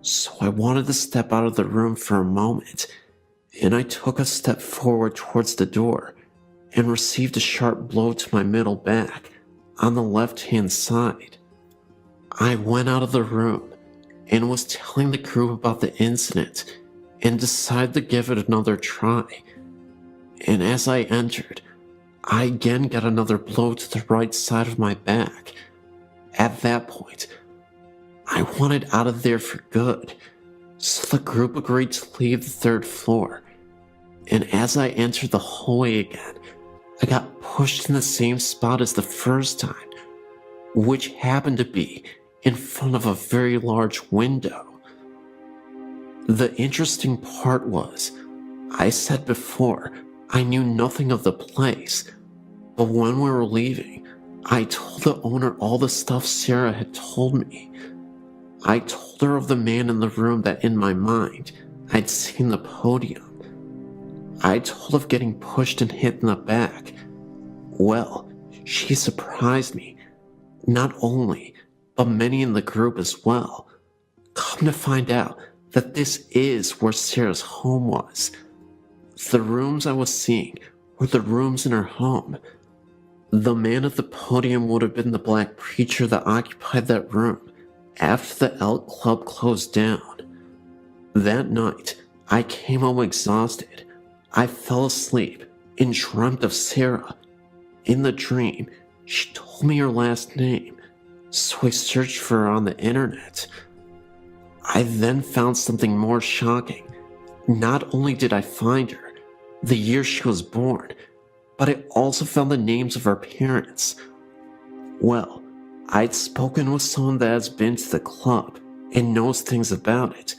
So I wanted to step out of the room for a moment, and I took a step forward towards the door and received a sharp blow to my middle back on the left-hand side. I went out of the room and was telling the group about the incident and decided to give it another try. And as I entered, I again got another blow to the right side of my back. At that point, I wanted out of there for good, so the group agreed to leave the third floor. And as I entered the hallway again, I got pushed in the same spot as the first time, which happened to be in front of a very large window. The interesting part was, I said before, I knew nothing of the place, but when we were leaving, I told the owner all the stuff Sarah had told me. I told her of the man in the room that in my mind, I'd seen the podium. I told of getting pushed and hit in the back. Well, she surprised me. Not only, but many in the group as well. Come to find out that this is where Sarah's home was. The rooms I was seeing were the rooms in her home. The man at the podium would have been the black preacher that occupied that room after the Elk Club closed down. That night, I came home exhausted. I fell asleep and dreamt of Sarah. In the dream, she told me her last name, so I searched for her on the internet. I then found something more shocking. Not only did I find her, the year she was born, but I also found the names of her parents. Well, I'd spoken with someone that has been to the club and knows things about it,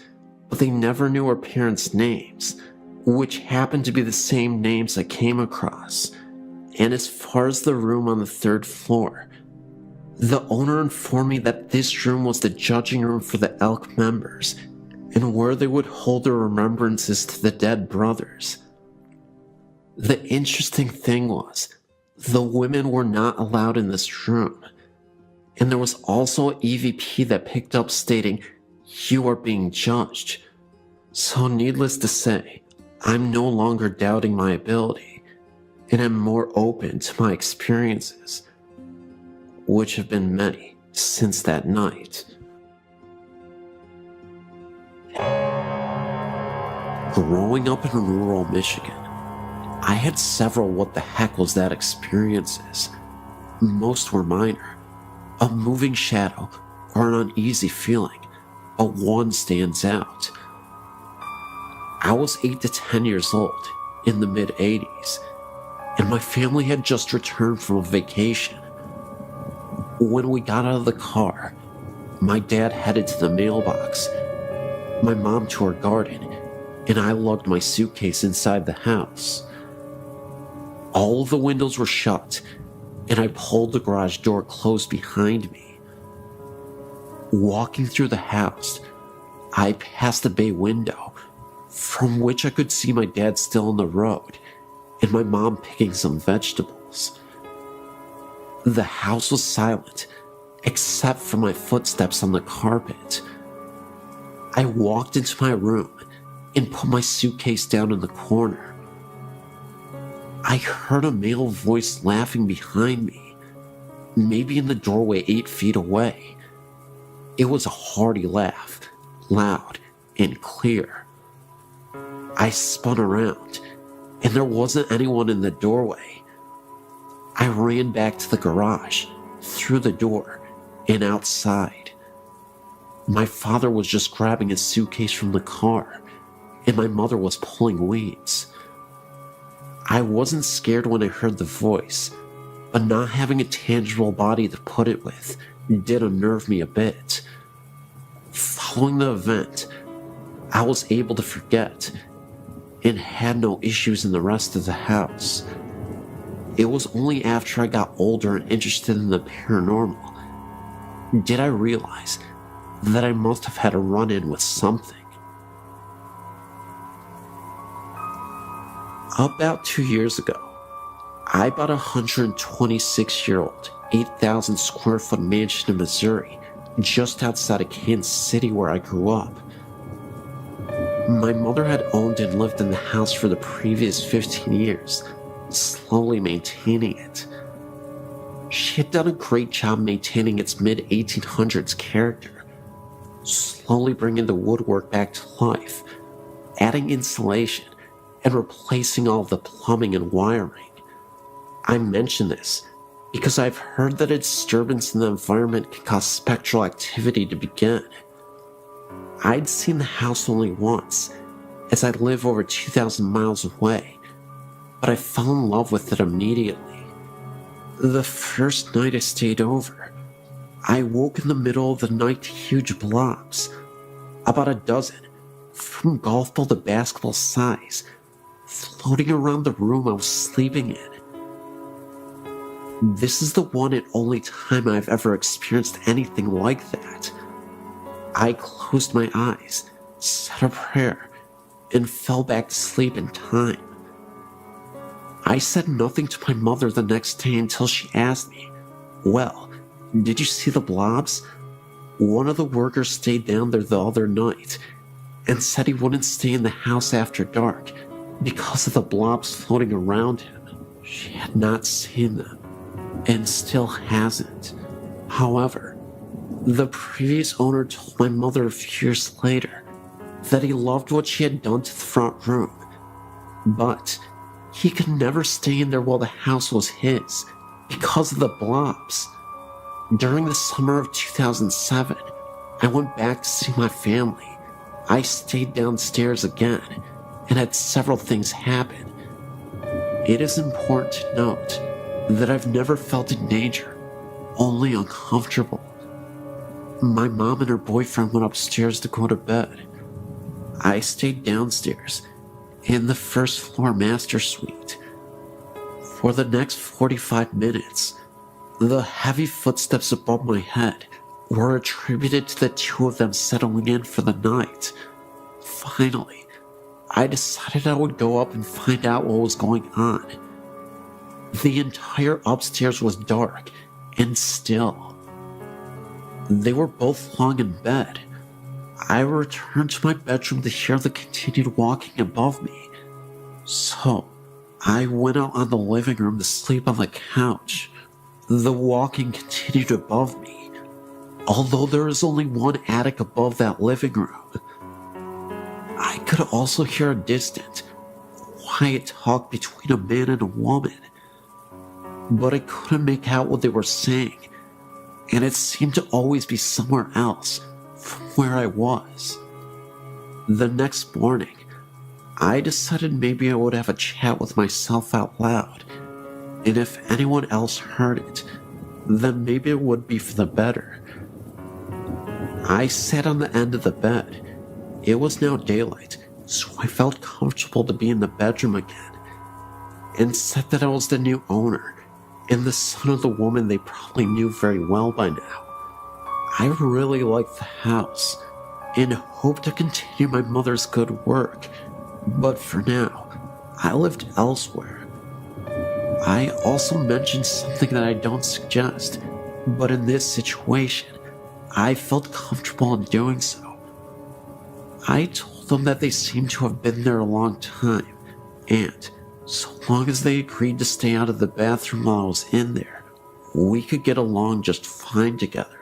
but they never knew her parents' names, which happened to be the same names I came across. And as far as the room on the third floor, the owner informed me that this room was the judging room for the Elk members and where they would hold their remembrances to the dead brothers. The interesting thing was, the women were not allowed in this room, and there was also an EVP that picked up stating, "You are being judged." So needless to say, I'm no longer doubting my ability, and I'm more open to my experiences, which have been many since that night. Growing up in rural Michigan, I had several what the heck was that experiences. Most were minor, a moving shadow or an uneasy feeling, but one stands out. I was 8 to 10 years old in the mid-80s, and my family had just returned from a vacation. When we got out of the car, my dad headed to the mailbox, my mom to her garden, and I lugged my suitcase inside the house. All of the windows were shut, and I pulled the garage door closed behind me. Walking through the house, I passed the bay window, from which I could see my dad still on the road, and my mom picking some vegetables. The house was silent, except for my footsteps on the carpet. I walked into my room and put my suitcase down in the corner. I heard a male voice laughing behind me, maybe in the doorway 8 feet away. It was a hearty laugh, loud and clear. I spun around, and there wasn't anyone in the doorway. I ran back to the garage, through the door, and outside. My father was just grabbing his suitcase from the car, and my mother was pulling weeds. I wasn't scared when I heard the voice, but not having a tangible body to put it with did unnerve me a bit. Following the event, I was able to forget and had no issues in the rest of the house. It was only after I got older and interested in the paranormal did I realize that I must have had a run-in with something. About 2 years ago, I bought a 126-year-old, 8,000 square foot mansion in Missouri just outside of Kansas City where I grew up. My mother had owned and lived in the house for the previous 15 years, slowly maintaining it. She had done a great job maintaining its mid-1800s character, slowly bringing the woodwork back to life, adding insulation, and replacing all of the plumbing and wiring. I mention this because I've heard that a disturbance in the environment can cause spectral activity to begin. I'd seen the house only once, as I live over 2,000 miles away, but I fell in love with it immediately. The first night I stayed over, I woke in the middle of the night to huge blobs, about a dozen, from golf ball to basketball size, floating around the room I was sleeping in. This is the one and only time I've ever experienced anything like that. I closed my eyes, said a prayer, and fell back to sleep in time. I said nothing to my mother the next day until she asked me, "Well, did you see the blobs?" One of the workers stayed down there the other night and said he wouldn't stay in the house after dark because of the blobs floating around him. She had not seen them, and still hasn't. However, the previous owner told my mother a few years later that he loved what she had done to the front room, but he could never stay in there while the house was his because of the blobs. During the summer of 2007, I went back to see my family. I stayed downstairs again and had several things happen. It is important to note that I've never felt in danger, only uncomfortable. My mom and her boyfriend went upstairs to go to bed. I stayed downstairs in the first floor master suite. For the next 45 minutes, the heavy footsteps above my head were attributed to the two of them settling in for the night. Finally, I decided I would go up and find out what was going on. The entire upstairs was dark and still. They were both lying in bed. I returned to my bedroom to hear the continued walking above me. So, I went out on the living room to sleep on the couch. The walking continued above me, although there is only one attic above that living room. I could also hear a distant, quiet talk between a man and a woman, but I couldn't make out what they were saying, and it seemed to always be somewhere else from where I was. The next morning, I decided maybe I would have a chat with myself out loud, and if anyone else heard it, then maybe it would be for the better. I sat on the end of the bed. It was now daylight, so I felt comfortable to be in the bedroom again, and said that I was the new owner and the son of the woman they probably knew very well by now. I really liked the house and hoped to continue my mother's good work, but for now, I lived elsewhere. I also mentioned something that I don't suggest, but in this situation, I felt comfortable in doing so. I told them that they seemed to have been there a long time, and so long as they agreed to stay out of the bathroom while I was in there, we could get along just fine together.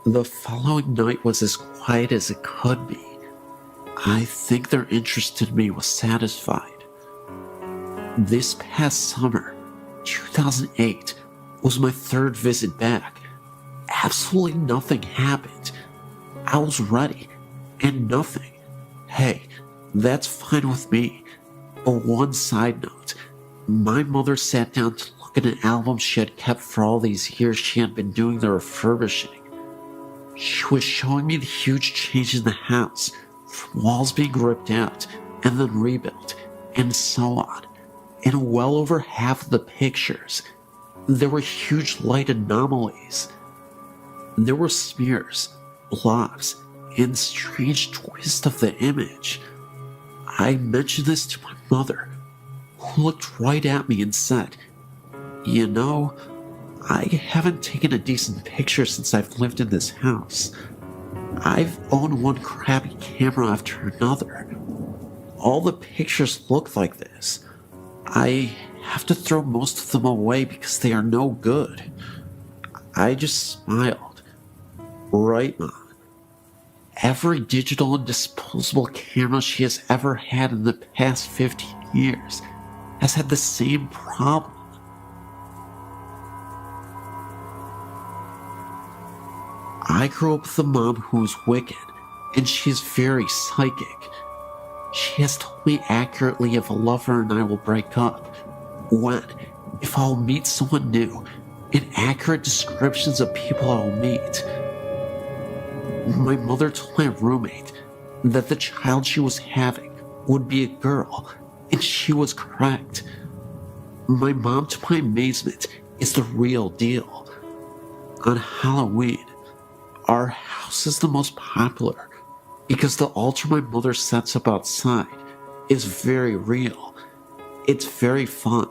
The following night was as quiet as it could be. I think their interest in me was satisfied. This past summer, 2008, was my third visit back. Absolutely nothing happened. I was ready, and nothing. Hey, that's fine with me. But one side note, my mother sat down to look at an album she had kept for all these years she had been doing the refurbishing. She was showing me the huge change in the house, from walls being ripped out and then rebuilt, and so on. In well over half of the pictures, there were huge light anomalies. There were smears, blobs, and strange twists of the image. I mentioned this to my mother, who looked right at me and said, "You know, I haven't taken a decent picture since I've lived in this house. I've owned one crappy camera after another. All the pictures look like this. I have to throw most of them away because they are no good. I just smiled. Right, Mom. Every digital and disposable camera she has ever had in the past 15 years has had the same problem. I grew up with a mom who was wicked, and she is very psychic. She has told me accurately if a lover and I will break up, when, if I'll meet someone new, and accurate descriptions of people I'll meet. My mother told my roommate that the child she was having would be a girl, and she was correct. My mom, to my amazement, is the real deal. On Halloween, our house is the most popular because the altar my mother sets up outside is very real. It's very fun,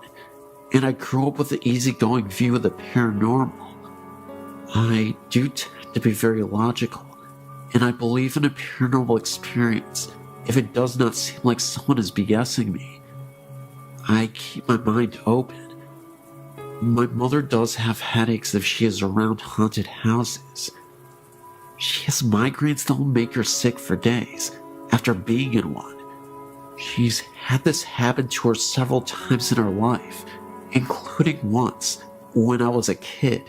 and I grew up with an easygoing view of the paranormal. I do tend to be very logical, and I believe in a paranormal experience if it does not seem like someone is BSing me. I keep my mind open. My mother does have headaches if she is around haunted houses. She has migraines that will make her sick for days after being in one. She's had this happen to her several times in her life, including once when I was a kid.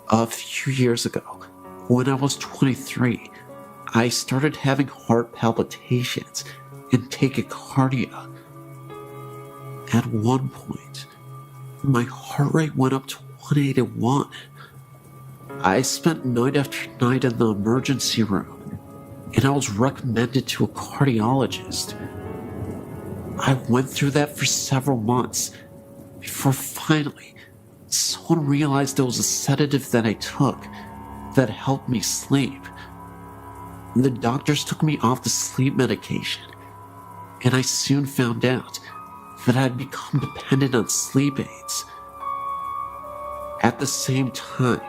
A few years ago, when I was 23, I started having heart palpitations and tachycardia. At one point, my heart rate went up to 181. I spent night after night in the emergency room, and I was recommended to a cardiologist. I went through that for several months before finally someone realized there was a sedative that I took that helped me sleep. The doctors took me off the sleep medication, and I soon found out that I'd become dependent on sleep aids. At the same time,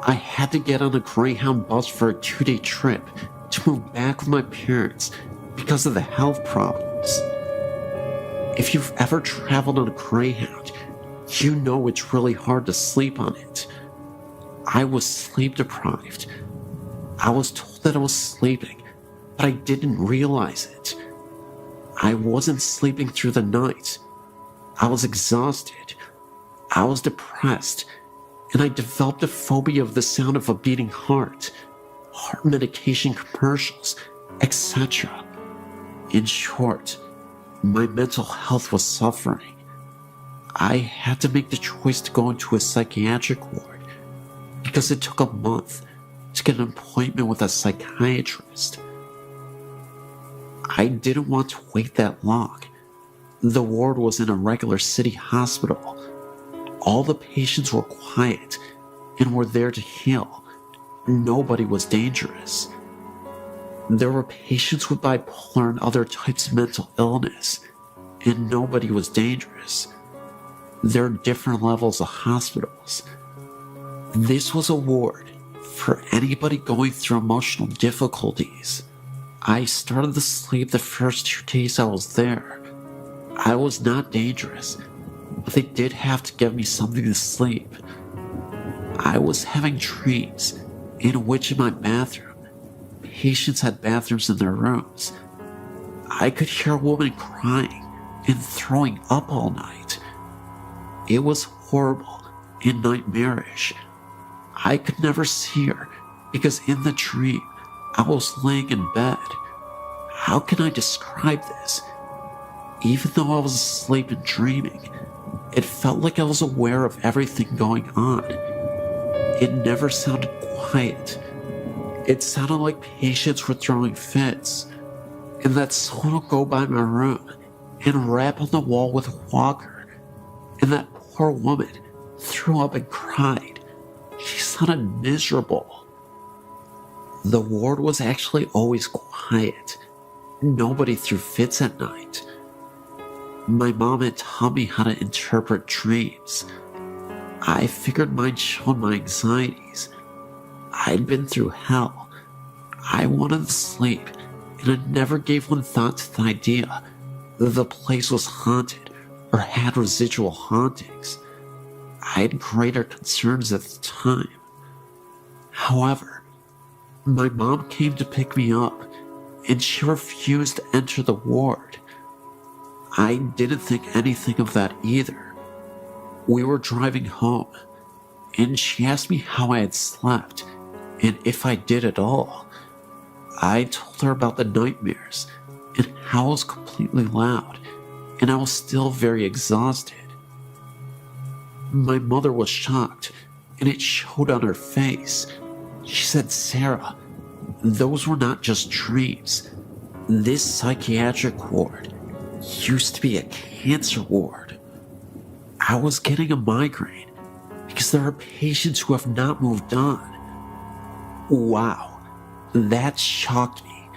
I had to get on a Greyhound bus for a 2-day trip to move back with my parents because of the health problems. If you've ever traveled on a Greyhound, you know it's really hard to sleep on it. I was sleep deprived. I was told that I was sleeping, but I didn't realize it. I wasn't sleeping through the night. I was exhausted. I was depressed, and I developed a phobia of the sound of a beating heart medication commercials, etc. In short, my mental health was suffering. I had to make the choice to go into a psychiatric ward because it took a month to get an appointment with a psychiatrist. I didn't want to wait that long. The ward was in a regular city hospital. All the patients were quiet and were there to heal. Nobody was dangerous. There were patients with bipolar and other types of mental illness, and nobody was dangerous. There are different levels of hospitals. This was a ward for anybody going through emotional difficulties. I started to sleep the first 2 days I was there. I was not dangerous, but they did have to give me something to sleep. I was having dreams in which in my bathroom, patients had bathrooms in their rooms. I could hear a woman crying and throwing up all night. It was horrible and nightmarish. I could never see her because in the dream, I was laying in bed. How can I describe this? Even though I was asleep and dreaming, it felt like I was aware of everything going on. It never sounded quiet. It sounded like patients were throwing fits, and that someone would go by my room and rap on the wall with a walker, and that poor woman threw up and cried. She sounded miserable. The ward was actually always quiet. Nobody threw fits at night. My mom had taught me how to interpret dreams. I figured mine showed my anxieties. I'd been through hell. I wanted to sleep, and I never gave one thought to the idea that the place was haunted or had residual hauntings. I had greater concerns at the time. However, my mom came to pick me up, and she refused to enter the ward. I didn't think anything of that either. We were driving home, and she asked me how I had slept, and if I did at all. I told her about the nightmares, and how I was completely loud, and I was still very exhausted. My mother was shocked, and it showed on her face. She said, "Sarah, those were not just dreams. This psychiatric ward used to be a cancer ward." I was getting a migraine because there are patients who have not moved on. Wow, that shocked me.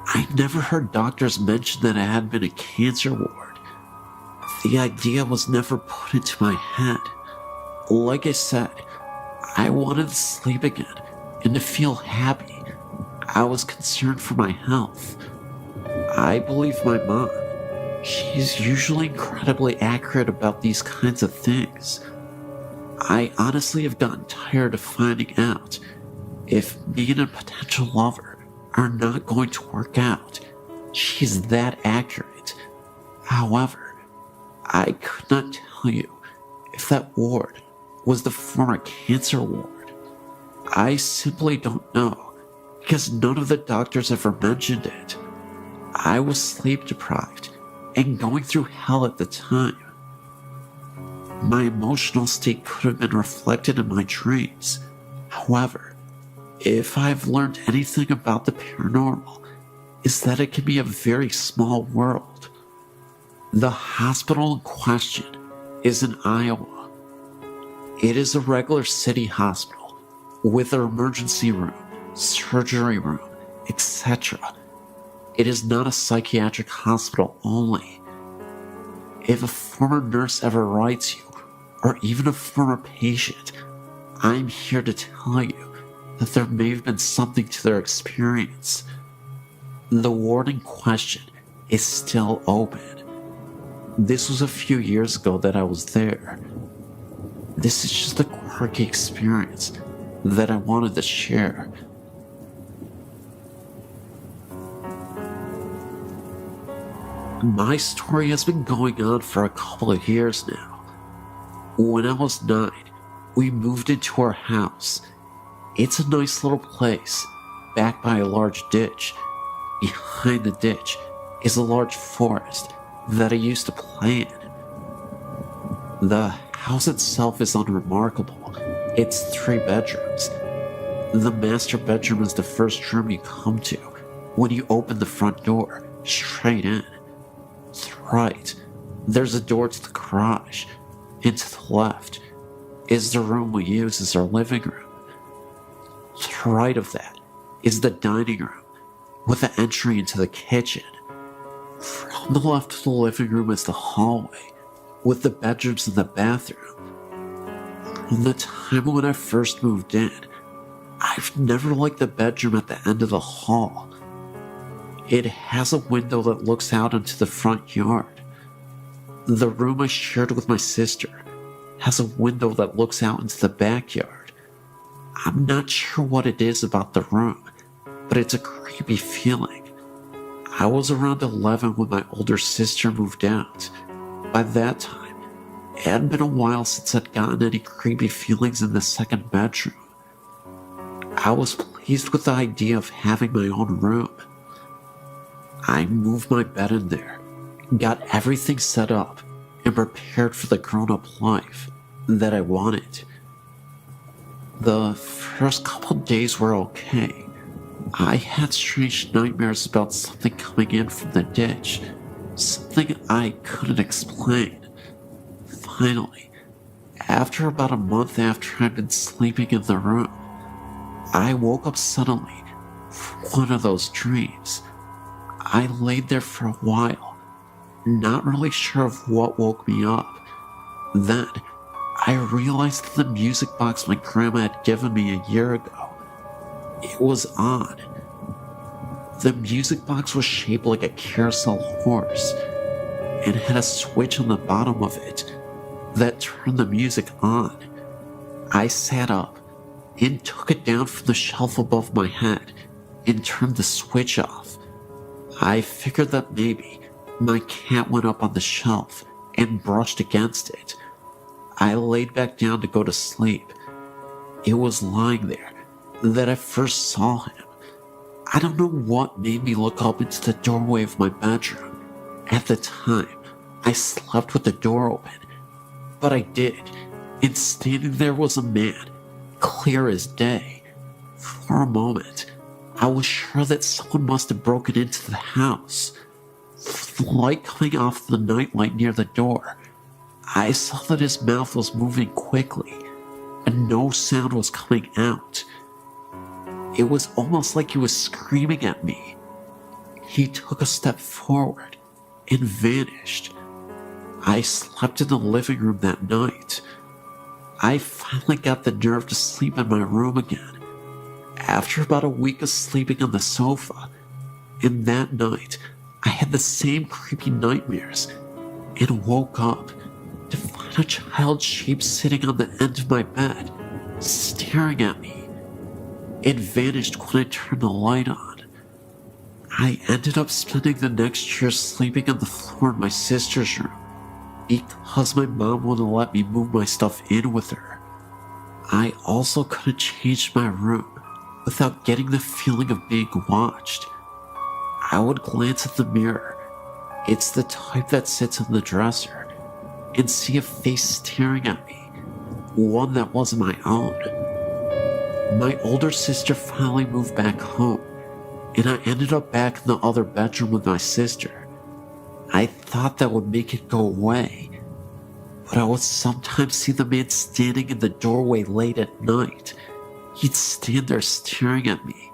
I never heard doctors mention that I had been a cancer ward. The idea was never put into my head. Like I said, I wanted to sleep again and to feel happy. I was concerned for my health. I believe my mom. She's usually incredibly accurate about these kinds of things. I honestly have gotten tired of finding out if me and a potential lover are not going to work out. She's that accurate. However, I could not tell you if that ward was the former cancer ward. I simply don't know because none of the doctors ever mentioned it. I was sleep deprived and going through hell at the time. My emotional state could have been reflected in my dreams. However, if I've learned anything about the paranormal, is that it can be a very small world. The hospital in question is in Iowa. It is a regular city hospital with an emergency room, surgery room, etc. It is not a psychiatric hospital only. If a former nurse ever writes you, or even a former patient, I'm here to tell you that there may have been something to their experience. The ward in question is still open. This was a few years ago that I was there. This is just a quirky experience that I wanted to share. My story has been going on for a couple of years now. When I was 9, we moved into our house. It's a nice little place, backed by a large ditch. Behind the ditch is a large forest that I used to play in. The house itself is unremarkable. It's 3 bedrooms. The master bedroom is the first room you come to when you open the front door, straight in. To the right, there's a door to the garage, and to the left is the room we use as our living room. To the right of that is the dining room, with an entry into the kitchen. From the left of the living room is the hallway, with the bedrooms and the bathroom. From the time when I first moved in, I've never liked the bedroom at the end of the hall. It has a window that looks out into the front yard. The room I shared with my sister has a window that looks out into the backyard. I'm not sure what it is about the room, but it's a creepy feeling. I was around 11 when my older sister moved out. By that time, it had been a while since I'd gotten any creepy feelings in the second bedroom. I was pleased with the idea of having my own room. I moved my bed in there, got everything set up, and prepared for the grown-up life that I wanted. The first couple days were okay. I had strange nightmares about something coming in from the ditch, something I couldn't explain. Finally, after about a month after I'd been sleeping in the room, I woke up suddenly from one of those dreams. I laid there for a while, not really sure of what woke me up. Then, I realized that the music box my grandma had given me a year ago, it was on. The music box was shaped like a carousel horse and had a switch on the bottom of it that turned the music on. I sat up and took it down from the shelf above my head and turned the switch off. I figured that maybe my cat went up on the shelf and brushed against it. I laid back down to go to sleep. It was lying there that I first saw him. I don't know what made me look up into the doorway of my bedroom. At the time, I slept with the door open, but I did, and standing there was a man, clear as day. For a moment, I was sure that someone must have broken into the house. With the light coming off the nightlight near the door, I saw that his mouth was moving quickly, and no sound was coming out. It was almost like he was screaming at me. He took a step forward and vanished. I slept in the living room that night. I finally got the nerve to sleep in my room again, after about a week of sleeping on the sofa. And that night, I had the same creepy nightmares and woke up to find a child's shape sitting on the end of my bed, staring at me. It vanished when I turned the light on. I ended up spending the next year sleeping on the floor in my sister's room because my mom wouldn't let me move my stuff in with her. I also couldn't change my room without getting the feeling of being watched. I would glance at the mirror. It's the type that sits on the dresser, and see a face staring at me, one that wasn't my own. My older sister finally moved back home, and I ended up back in the other bedroom with my sister. I thought that would make it go away, but I would sometimes see the man standing in the doorway late at night. He'd stand there staring at me,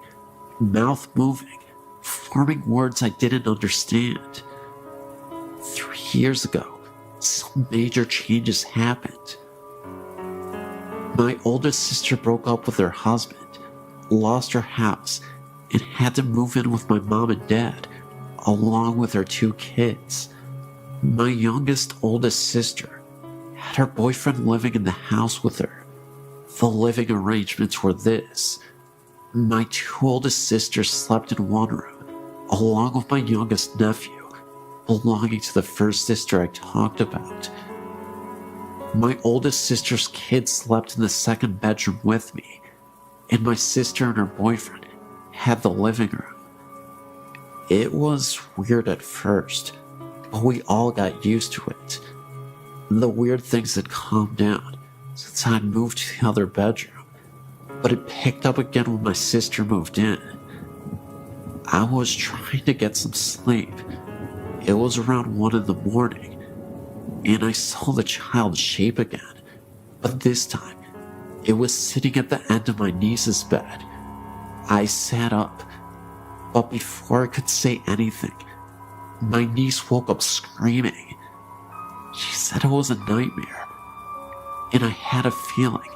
mouth moving, forming words I didn't understand. 3 years ago, some major changes happened. My oldest sister broke up with her husband, lost her house, and had to move in with my mom and dad, along with her 2 kids. My oldest sister had her boyfriend living in the house with her. The living arrangements were this: my 2 oldest sisters slept in one room, along with my youngest nephew, belonging to the first sister I talked about. My oldest sister's kids slept in the second bedroom with me, and my sister and her boyfriend had the living room. It was weird at first, but we all got used to it. The weird things had calmed down since I'd moved to the other bedroom, but it picked up again when my sister moved in. I was trying to get some sleep. It was around 1 in the morning, and I saw the child's shape again, but this time, it was sitting at the end of my niece's bed. I sat up, but before I could say anything, my niece woke up screaming. She said it was a nightmare, and I had a feeling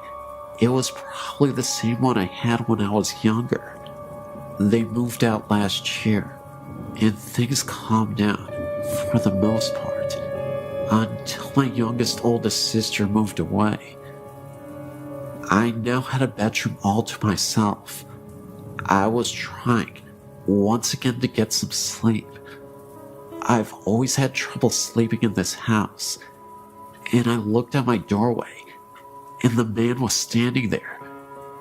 it was probably the same one I had when I was younger. They moved out last year, and things calmed down for the most part, until my oldest sister moved away. I now had a bedroom all to myself. I was trying once again to get some sleep. I've always had trouble sleeping in this house, and I looked at my doorway, and the man was standing there,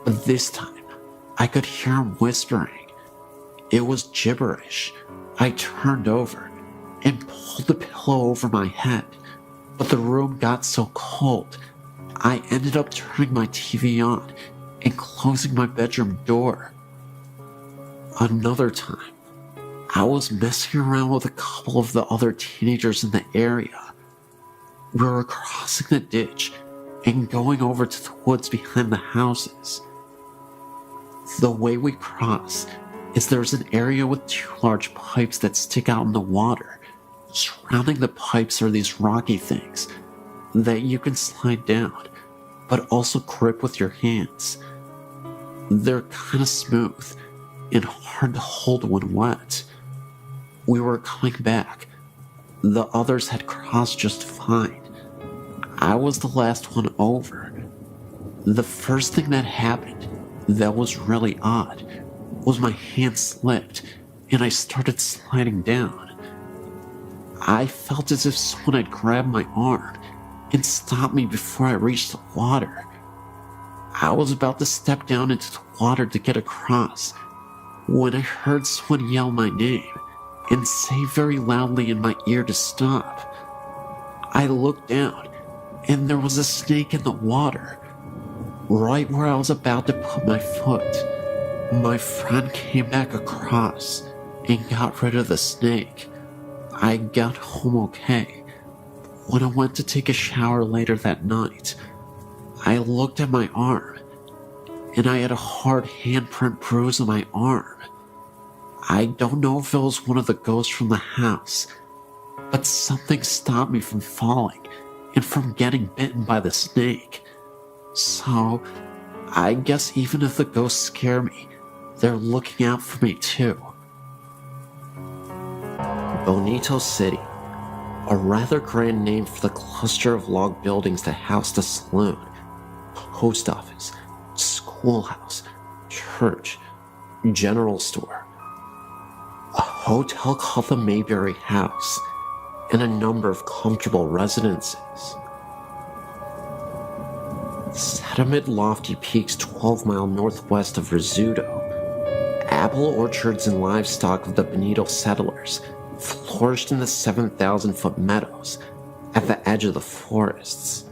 but this time I could hear him whispering. It was gibberish. I turned over and pulled the pillow over my head, but the room got so cold, I ended up turning my TV on and closing my bedroom door. Another time, I was messing around with a couple of the other teenagers in the area. We were crossing the ditch and going over to the woods behind the houses. The way we crossed is there's an area with 2 large pipes that stick out in the water. Surrounding the pipes are these rocky things that you can slide down but also grip with your hands. They're kind of smooth and hard to hold when wet. We were coming back. The others had crossed just fine. I was the last one over. The first thing that happened that was really odd was my hand slipped and I started sliding down. I felt as if someone had grabbed my arm and stopped me before I reached the water. I was about to step down into the water to get across when I heard someone yell my name and say very loudly in my ear to stop. I looked down and there was a snake in the water, right where I was about to put my foot. My friend came back across and got rid of the snake. I got home okay. When I went to take a shower later that night, I looked at my arm and I had a hard handprint bruise on my arm. I don't know if it was one of the ghosts from the house, but something stopped me from falling and from getting bitten by the snake. So, I guess even if the ghosts scare me, they're looking out for me too. Bonito City, a rather grand name for the cluster of log buildings that housed a saloon, post office, schoolhouse, church, general store, a hotel called the Mayberry House, and a number of comfortable residences. Set amid lofty peaks 12-mile northwest of Rizzuto, apple orchards and livestock of the Bonito settlers flourished in the 7,000-foot meadows at the edge of the forests.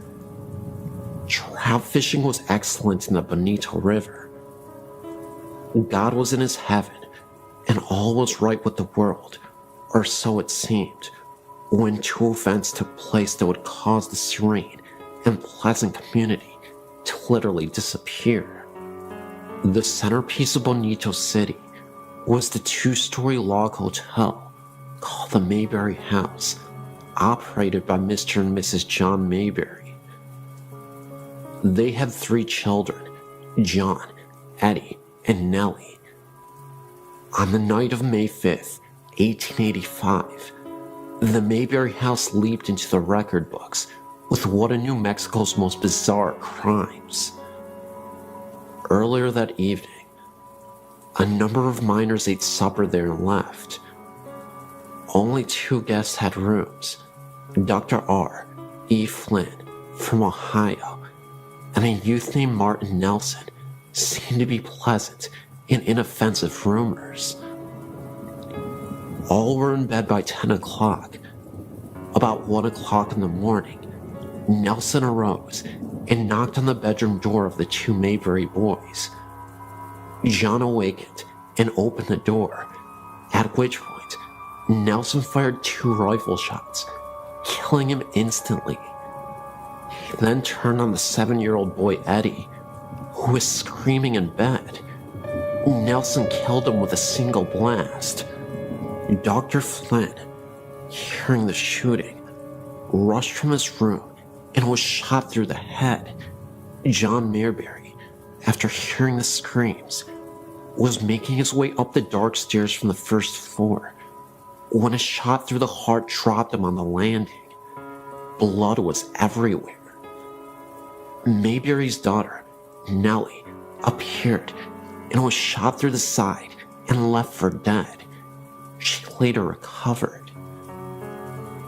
Trout fishing was excellent in the Bonito River. God was in his heaven, and all was right with the world, or so it seemed, when two events took place that would cause the serene and pleasant community to literally disappear. The centerpiece of Bonito City was the 2-story log hotel called the Mayberry House, operated by Mr. and Mrs. John Mayberry. They had 3 children, John, Eddie, and Nellie. On the night of May 5th, 1885, the Mayberry House leaped into the record books with one of New Mexico's most bizarre crimes. Earlier that evening, a number of miners ate supper there and left. Only 2 guests had rooms, Dr. R. E. Flynn from Ohio, and a youth named Martin Nelson seemed to be pleasant and inoffensive roomers. All were in bed by 10 o'clock. About 1 o'clock in the morning, Nelson arose and knocked on the bedroom door of the 2 Mayberry boys. John awakened and opened the door, at which point Nelson fired 2 rifle shots, killing him instantly. He then turned on the 7-year-old boy Eddie, who was screaming in bed. Nelson killed him with a single blast. Dr. Flynn, hearing the shooting, rushed from his room and was shot through the head. John Mayberry, after hearing the screams, was making his way up the dark stairs from the first floor when a shot through the heart dropped him on the landing. Blood was everywhere. Mayberry's daughter, Nellie, appeared and was shot through the side and left for dead. She later recovered.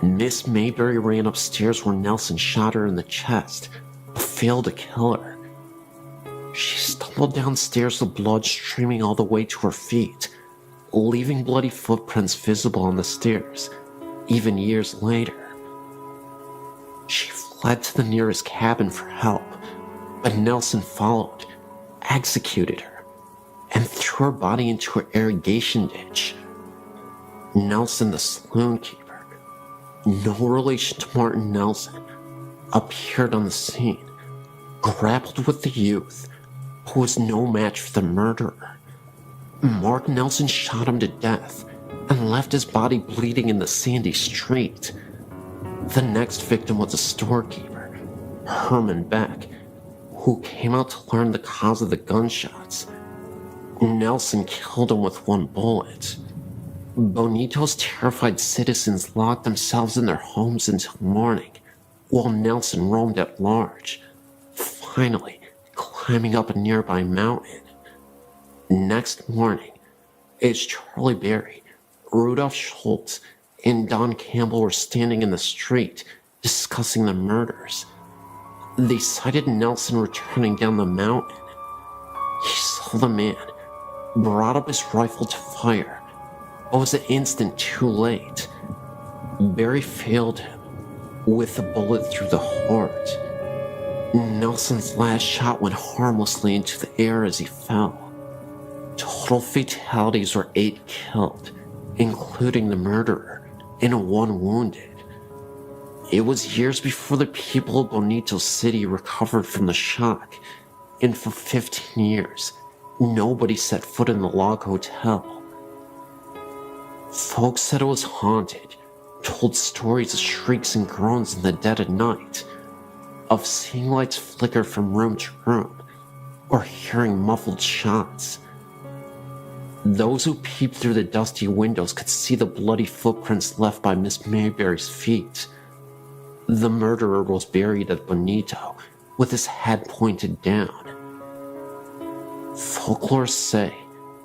Miss Mayberry ran upstairs where Nelson shot her in the chest, but failed to kill her. She stumbled downstairs with blood streaming all the way to her feet, leaving bloody footprints visible on the stairs, even years later. She fled to the nearest cabin for help, but Nelson followed, executed her, and threw her body into an irrigation ditch. Nelson, the saloon keeper, no relation to Martin Nelson, appeared on the scene, grappled with the youth, who was no match for the murderer. Mark Nelson shot him to death and left his body bleeding in the sandy street. The next victim was a storekeeper, Herman Beck, who came out to learn the cause of the gunshots. Nelson killed him with one bullet. Bonito's terrified citizens locked themselves in their homes until morning, while Nelson roamed at large, finally climbing up a nearby mountain. Next morning, as Charlie Berry, Rudolph Schultz, and Don Campbell were standing in the street discussing the murders, they sighted Nelson returning down the mountain. He saw the man, brought up his rifle to fire, but was an instant too late. Berry failed him with a bullet through the heart. Nelson's last shot went harmlessly into the air as he fell. Total fatalities were 8 killed, including the murderer, and 1 wounded. It was years before the people of Bonito City recovered from the shock, and for 15 years, nobody set foot in the log hotel. Folks said it was haunted, told stories of shrieks and groans in the dead of night, of seeing lights flicker from room to room, or hearing muffled shots. Those who peeped through the dusty windows could see the bloody footprints left by Miss Mayberry's feet. The murderer was buried at Bonito, with his head pointed down. Folklorists say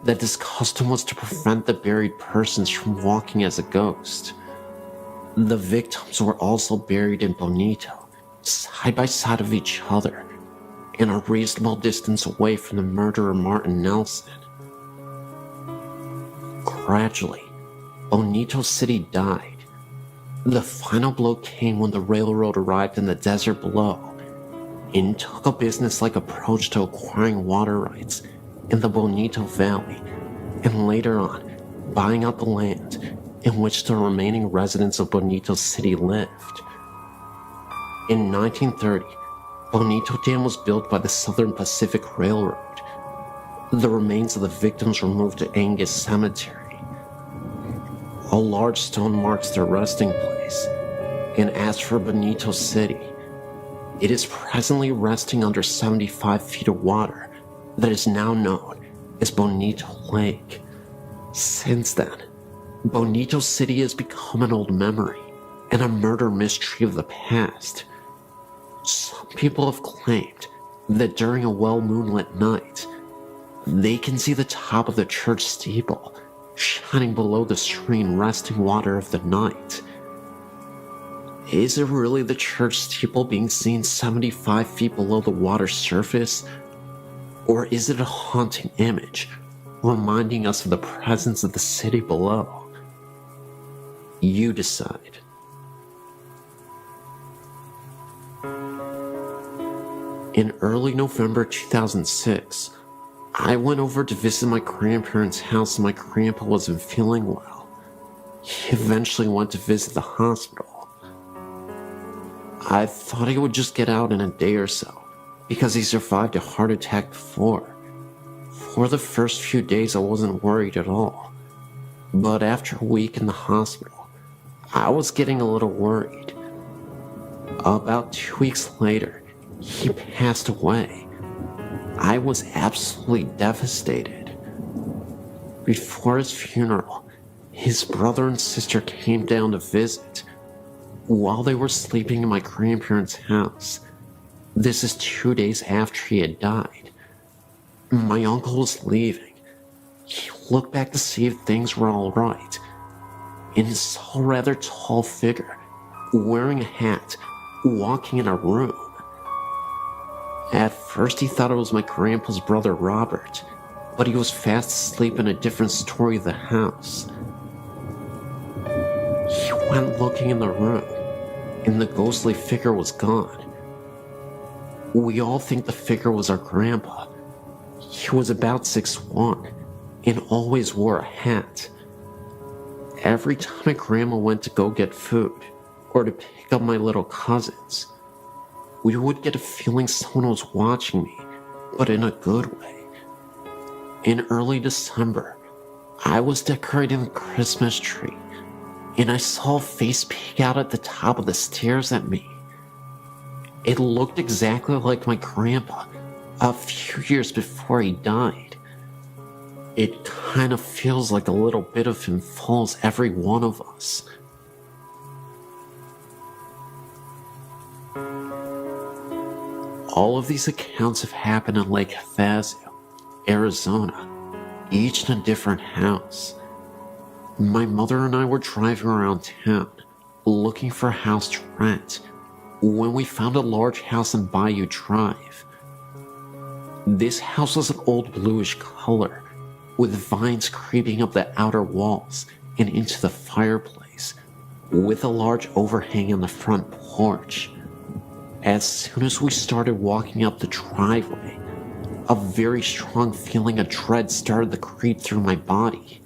that this custom was to prevent the buried persons from walking as a ghost. The victims were also buried in Bonito, side by side of each other, and a reasonable distance away from the murderer Martin Nelson. Gradually, Bonito City died. The final blow came when the railroad arrived in the desert below and took a business-like approach to acquiring water rights in the Bonito Valley, and later on, buying out the land in which the remaining residents of Bonito City lived. In 1930, Bonito Dam was built by the Southern Pacific Railroad. The remains of the victims were moved to Angus Cemetery. A large stone marks their resting place, and as for Bonito City, it is presently resting under 75 feet of water that is now known as Bonito Lake. Since then, Bonito City has become an old memory and a murder mystery of the past. Some people have claimed that during a well-moonlit night, they can see the top of the church steeple shining below the serene resting water of the night. Is it really the church steeple being seen 75 feet below the water's surface? Or is it a haunting image, reminding us of the presence of the city below? You decide. In early November 2006, I went over to visit my grandparents' house and my grandpa wasn't feeling well. He eventually went to visit the hospital. I thought he would just get out in a day or so, because he survived a heart attack before. For the first few days I wasn't worried at all. But after a week in the hospital, I was getting a little worried. About 2 weeks later, he passed away. I was absolutely devastated. Before his funeral, his brother and sister came down to visit. While they were sleeping in my grandparents' house, this is 2 days after he had died, my uncle was leaving. He looked back to see if things were all right, and saw a rather tall figure, wearing a hat, walking in our room. At first he thought it was my grandpa's brother Robert, but he was fast asleep in a different story of the house. He went looking in the room, and the ghostly figure was gone. We all think the figure was our grandpa. He was about 6'1", and always wore a hat. Every time my grandma went to go get food, or to pick up my little cousins, we would get a feeling someone was watching me, but in a good way. In early December, I was decorating the Christmas tree, and I saw a face peek out at the top of the stairs at me. It looked exactly like my grandpa a few years before he died. It kind of feels like a little bit of him follows every one of us. All of these accounts have happened in Lake Havasu, Arizona, each in a different house. My mother and I were driving around town, looking for a house to rent, when we found a large house on Bayou Drive. This house was an old bluish color, with vines creeping up the outer walls and into the fireplace, with a large overhang on the front porch. As soon as we started walking up the driveway, a very strong feeling of dread started to creep through my body.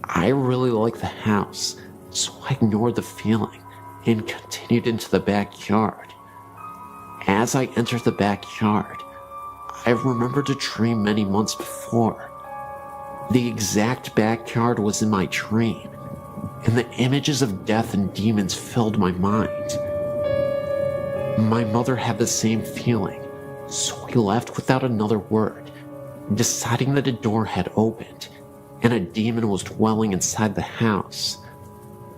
I really liked the house, so I ignored the feeling and continued into the backyard. As I entered the backyard, I remembered a dream many months before. The exact backyard was in my dream, and the images of death and demons filled my mind. My mother had the same feeling, so we left without another word, deciding that a door had opened and a demon was dwelling inside the house.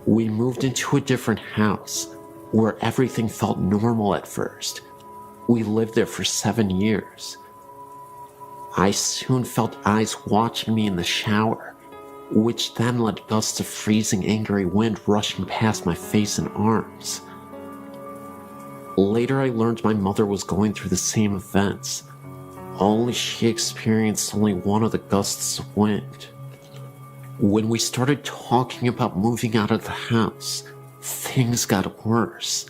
We moved into a different house where everything felt normal at first. We lived there for 7 years. I soon felt eyes watching me in the shower, which then let gusts of freezing angry wind rushing past my face and arms. Later I learned my mother was going through the same events, only she experienced only one of the gusts of wind. When we started talking about moving out of the house, things got worse.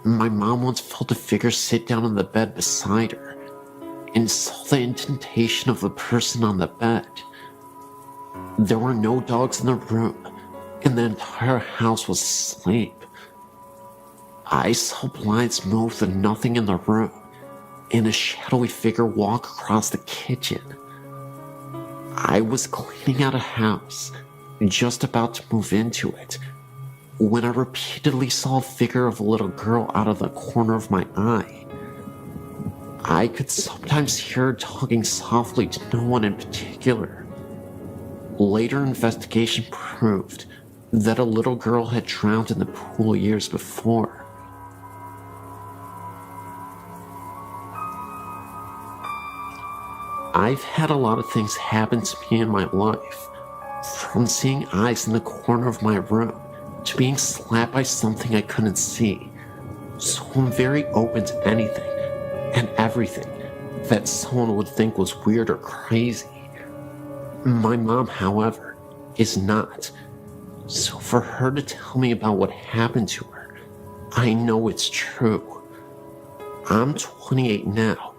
My mom once felt a figure sit down on the bed beside her and saw the indentation of a person on the bed. There were no dogs in the room, and the entire house was asleep. I saw blinds move with nothing in the room, and a shadowy figure walk across the kitchen. I was cleaning out a house, just about to move into it, when I repeatedly saw a figure of a little girl out of the corner of my eye. I could sometimes hear her talking softly to no one in particular. Later investigation proved that a little girl had drowned in the pool years before. I've had a lot of things happen to me in my life, from seeing eyes in the corner of my room to being slapped by something I couldn't see, so I'm very open to anything and everything that someone would think was weird or crazy. My mom, however, is not, so for her to tell me about what happened to her, I know it's true. I'm 28 now,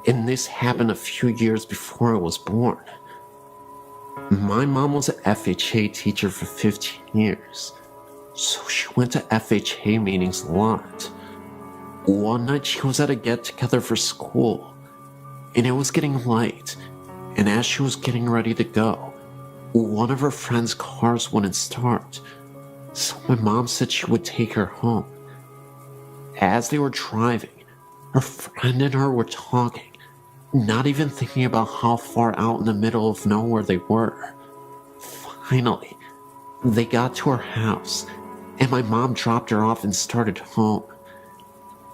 and this happened a few years before I was born. My mom was an FHA teacher for 15 years, so she went to FHA meetings a lot. One night she was at a get-together for school, and it was getting late, and as she was getting ready to go, one of her friend's cars wouldn't start, so my mom said she would take her home. As they were driving, her friend and her were talking, not even thinking about how far out in the middle of nowhere they were. Finally, they got to her house, and my mom dropped her off and started home.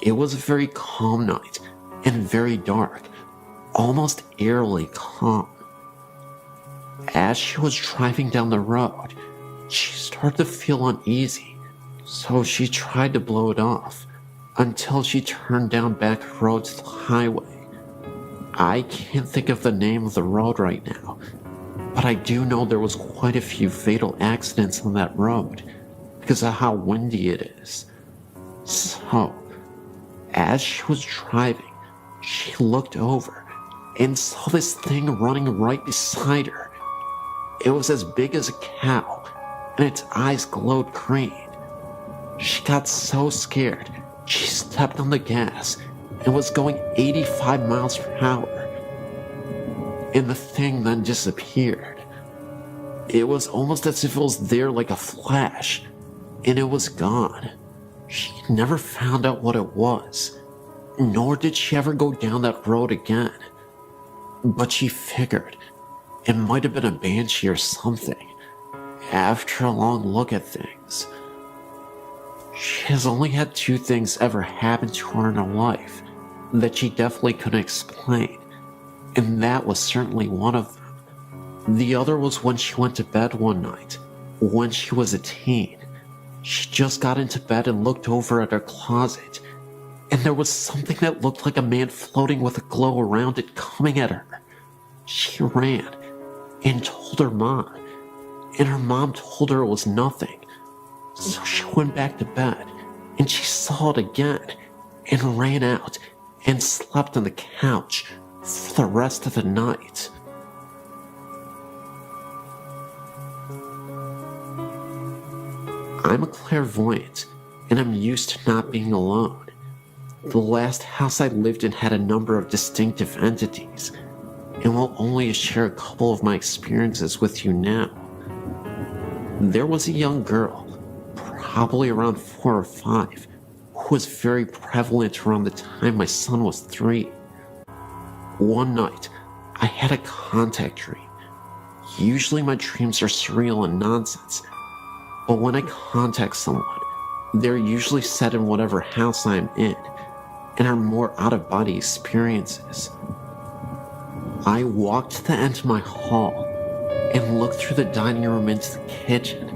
It was a very calm night, and very dark, almost eerily calm. As she was driving down the road, she started to feel uneasy, so she tried to blow it off, until she turned down back road to the highway. I can't think of the name of the road right now, but I do know there was quite a few fatal accidents on that road because of how windy it is. So, as she was driving, she looked over and saw this thing running right beside her. It was as big as a cow, and its eyes glowed green. She got so scared, she stepped on the gas and was going 85 miles per hour. And the thing then disappeared. It was almost as if it was there like a flash, and it was gone. She never found out what it was, nor did she ever go down that road again. But she figured it might have been a banshee or something after a long look at things. She has only had 2 things ever happen to her in her life that she definitely couldn't explain, and that was certainly one of them. The other was when she went to bed one night, when she was a teen. She just got into bed and looked over at her closet, and there was something that looked like a man floating with a glow around it coming at her. She ran and told her mom, and her mom told her it was nothing. So she went back to bed, and she saw it again, and ran out and slept on the couch for the rest of the night. I'm a clairvoyant, and I'm used to not being alone. The last house I lived in had a number of distinctive entities, and will only share a couple of my experiences with you now. There was a young girl, probably around 4 or 5, who was very prevalent around the time my son was 3. One night, I had a contact dream. Usually my dreams are surreal and nonsense, but when I contact someone, they're usually set in whatever house I'm in, and are more out-of-body experiences. I walked to the end of my hall and looked through the dining room into the kitchen,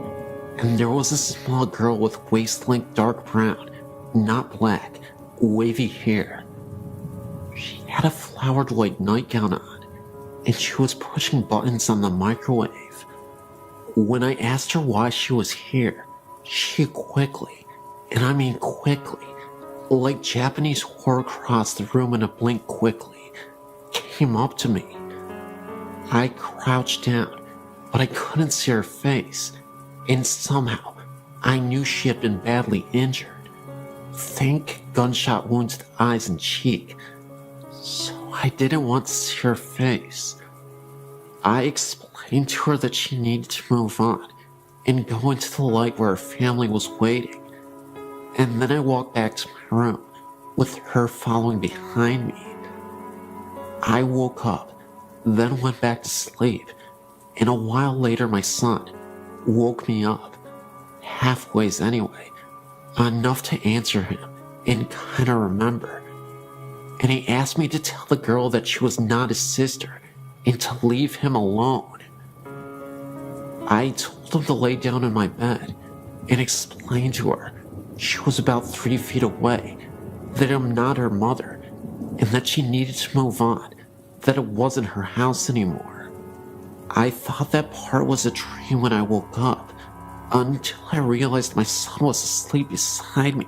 and there was a small girl with waist-length dark brown, not black, wavy hair. She had a flowered white nightgown on, and she was pushing buttons on the microwave. When I asked her why she was here, she quickly, and I mean quickly, like Japanese horror across the room in a blink quickly, came up to me. I crouched down, but I couldn't see her face, and somehow I knew she had been badly injured. Think gunshot wounds to the eyes and cheek, so I didn't want to see her face. I explained to her that she needed to move on and go into the light where her family was waiting, and then I walked back to my room with her following behind me. I woke up, then went back to sleep, and a while later my son woke me up, halfways anyway, enough to answer him and kinda remember. And he asked me to tell the girl that she was not his sister and to leave him alone. I told him to lay down in my bed and explained to her she was about 3 feet away, that I'm not her mother, and that she needed to move on, that it wasn't her house anymore. I thought that part was a dream when I woke up, until I realized my son was asleep beside me.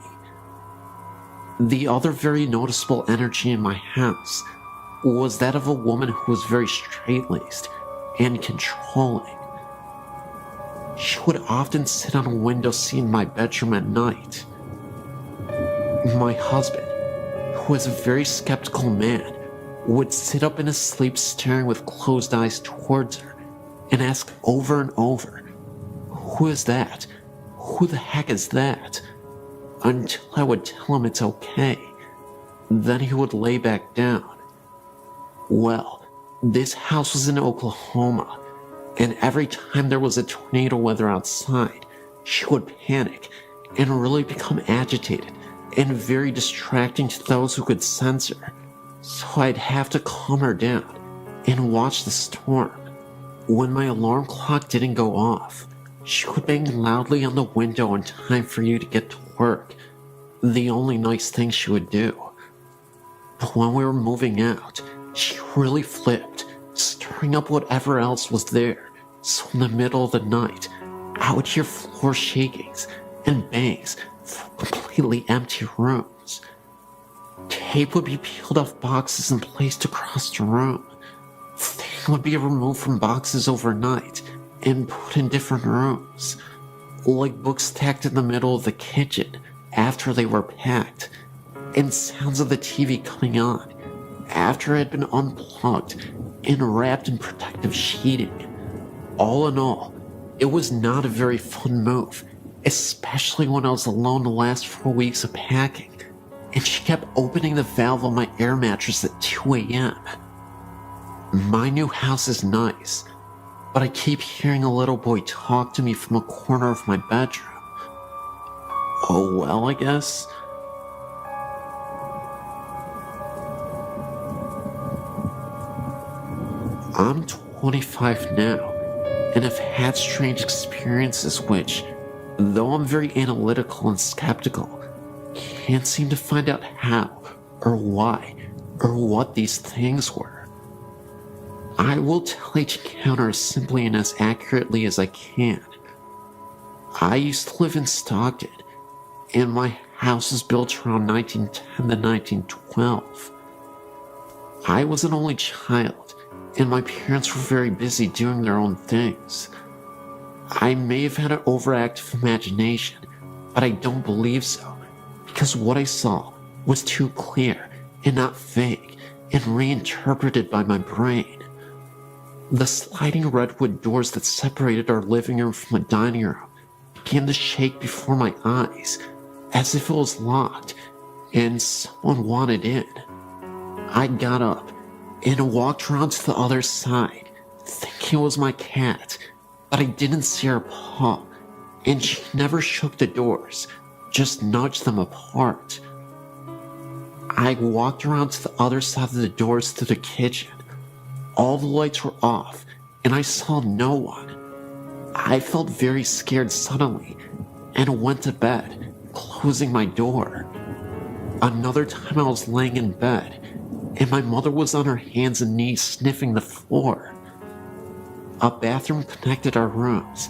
The other very noticeable energy in my house was that of a woman who was very straight-laced and controlling. She would often sit on a window seat in my bedroom at night. My husband, who was a very skeptical man, would sit up in his sleep staring with closed eyes towards her and ask over and over, "Who is that? Who the heck is that?" Until I would tell him it's okay. Then he would lay back down. Well, this house was in Oklahoma, and every time there was a tornado weather outside, she would panic and really become agitated and very distracting to those who could sense her. So I'd have to calm her down and watch the storm. When my alarm clock didn't go off, she would bang loudly on the window in time for you to get to work, the only nice thing she would do. But when we were moving out, she really flipped, stirring up whatever else was there. So in the middle of the night, I would hear floor shakings and bangs from completely empty rooms. Tape would be peeled off boxes and placed across the room. Things would be removed from boxes overnight and put in different rooms, like books stacked in the middle of the kitchen after they were packed, and sounds of the TV coming on after it had been unplugged and wrapped in protective sheeting. All in all, it was not a very fun move, especially when I was alone the last 4 weeks of packing, and she kept opening the valve on my air mattress at 2 a.m. My new house is nice, but I keep hearing a little boy talk to me from a corner of my bedroom. Oh well, I guess. I'm 25 now, and have had strange experiences which, though I'm very analytical and skeptical, can't seem to find out how, or why, or what these things were. I will tell each encounter as simply and as accurately as I can. I used to live in Stockton, and my house was built around 1910 to 1912. I was an only child, and my parents were very busy doing their own things. I may have had an overactive imagination, but I don't believe so, because what I saw was too clear and not vague and reinterpreted by my brain. The sliding redwood doors that separated our living room from the dining room began to shake before my eyes, as if it was locked and someone wanted in. I got up and walked around to the other side, thinking it was my cat, but I didn't see her paw, and she never shook the doors, just nudged them apart. I walked around to the other side of the doors to the kitchen. All the lights were off, and I saw no one. I felt very scared suddenly, and went to bed, closing my door. Another time I was laying in bed, and my mother was on her hands and knees sniffing the floor. A bathroom connected our rooms,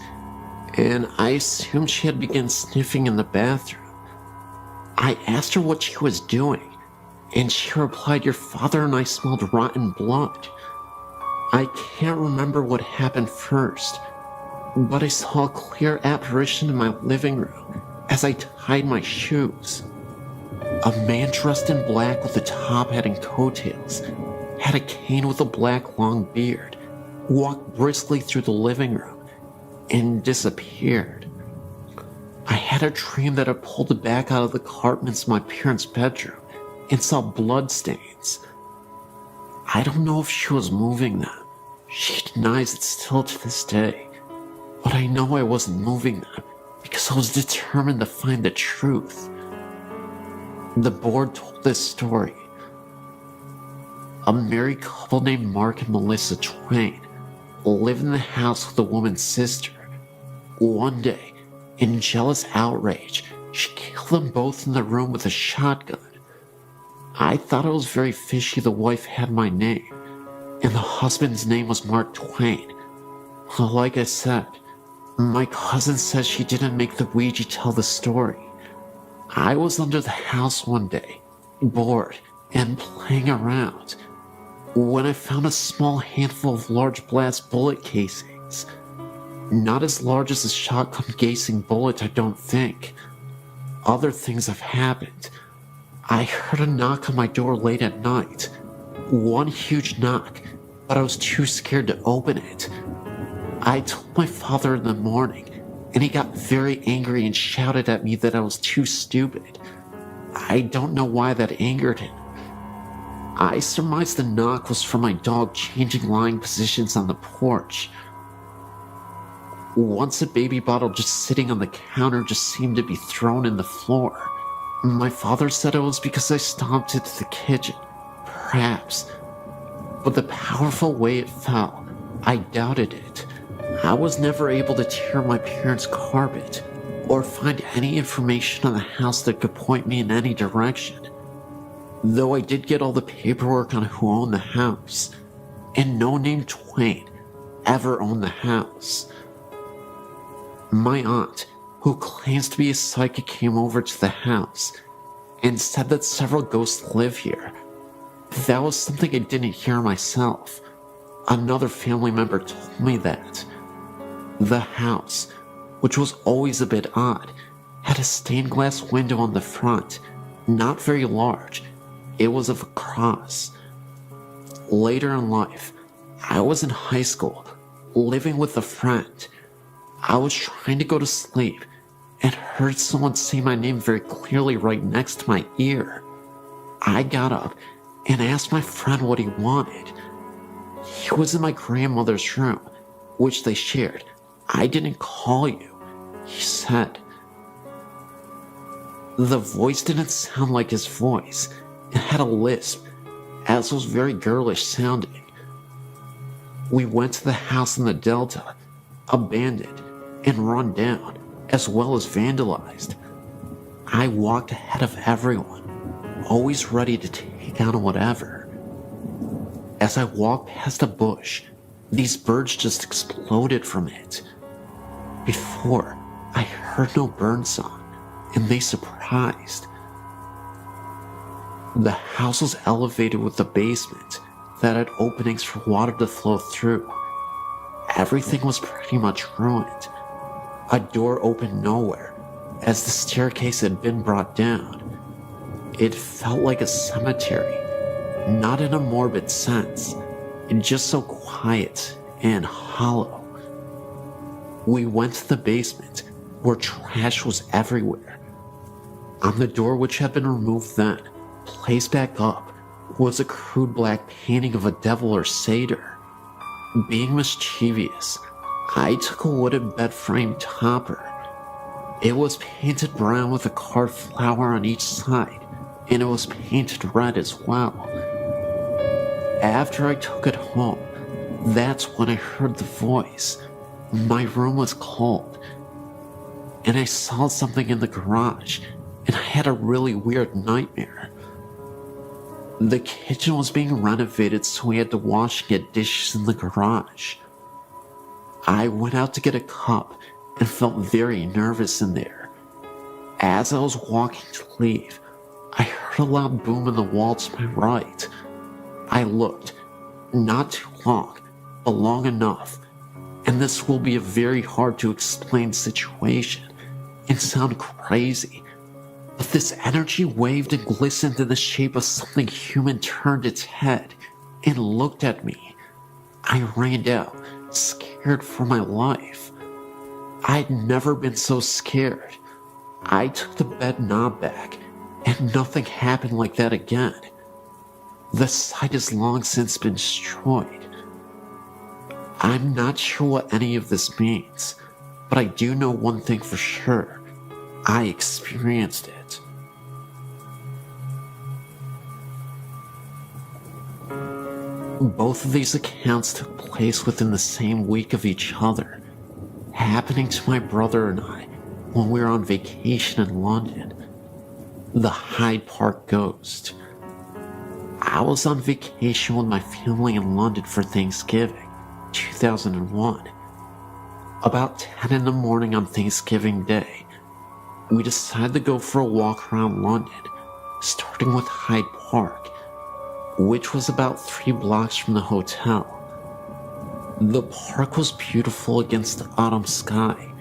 and I assumed she had begun sniffing in the bathroom. I asked her what she was doing, and she replied, "Your father and I smelled rotten blood." I can't remember what happened first, but I saw a clear apparition in my living room as I tied my shoes. A man dressed in black with a top hat and coattails, had a cane with a black long beard, walked briskly through the living room, and disappeared. I had a dream that I pulled the back out of the carpets in my parents' bedroom and saw blood stains. I don't know if she was moving them. She denies it still to this day, but I know I wasn't moving them because I was determined to find the truth. The board told this story. A married couple named Mark and Melissa Twain lived in the house with a woman's sister. One day, in jealous outrage, she killed them both in the room with a shotgun. I thought it was very fishy the wife had my name, and the husband's name was Mark Twain. Like I said, my cousin says she didn't make the Ouija tell the story. I was under the house one day, bored and playing around, when I found a small handful of large brass bullet casings. Not as large as a shotgun casing bullet, I don't think. Other things have happened. I heard a knock on my door late at night. One huge knock, but I was too scared to open it. I told my father in the morning, and he got very angry and shouted at me that I was too stupid. I don't know why that angered him. I surmised the knock was from my dog changing lying positions on the porch. Once a baby bottle just sitting on the counter just seemed to be thrown in the floor. My father said it was because I stomped into the kitchen, perhaps, but the powerful way it fell, I doubted it. I was never able to tear my parents' carpet or find any information on the house that could point me in any direction. Though I did get all the paperwork on who owned the house, and no name Twain ever owned the house. My aunt, who claims to be a psychic, came over to the house and said that several ghosts live here. That was something I didn't hear myself. Another family member told me that. The house, which was always a bit odd, had a stained glass window on the front, not very large. It was of a cross. Later in life, I was in high school, living with a friend. I was trying to go to sleep, and heard someone say my name very clearly right next to my ear. I got up and asked my friend what he wanted. He was in my grandmother's room, which they shared. I didn't call you, he said. The voice didn't sound like his voice. It had a lisp, as was very girlish sounding. We went to the house in the Delta, abandoned and run down, as well as vandalized. I walked ahead of everyone, always ready to take on whatever. As I walked past a bush, these birds just exploded from it. Before, I heard no bird song, and they surprised. The house was elevated with a basement that had openings for water to flow through. Everything was pretty much ruined. A door opened nowhere, as the staircase had been brought down. It felt like a cemetery, not in a morbid sense, just so quiet and hollow. We went to the basement, where trash was everywhere. On the door, which had been removed then, placed back up, was a crude black painting of a devil or satyr. Being mischievous, I took a wooden bed frame topper. It was painted brown with a carved flower on each side, and it was painted red as well. After I took it home, that's when I heard the voice. My room was cold, and I saw something in the garage, and I had a really weird nightmare. The kitchen was being renovated, so we had to wash and get dishes in the garage. I went out to get a cup and felt very nervous in there. As I was walking to leave, I heard a loud boom in the wall to my right. I looked, not too long, but long enough, and this will be a very hard to explain situation and sound crazy, but this energy waved and glistened in the shape of something human, turned its head and looked at me. I ran out, scared for my life. I'd never been so scared. I took the bed knob back, and nothing happened like that again. The site has long since been destroyed. I'm not sure what any of this means, but I do know one thing for sure. I experienced it. Both of these accounts took place within the same week of each other, happening to my brother and I when we were on vacation in London. The Hyde Park Ghost. I was on vacation with my family in London for Thanksgiving, 2001. About 10 in the morning on Thanksgiving Day, we decided to go for a walk around London, starting with Hyde Park, which was about 3 blocks from the hotel. The park was beautiful against the autumn sky,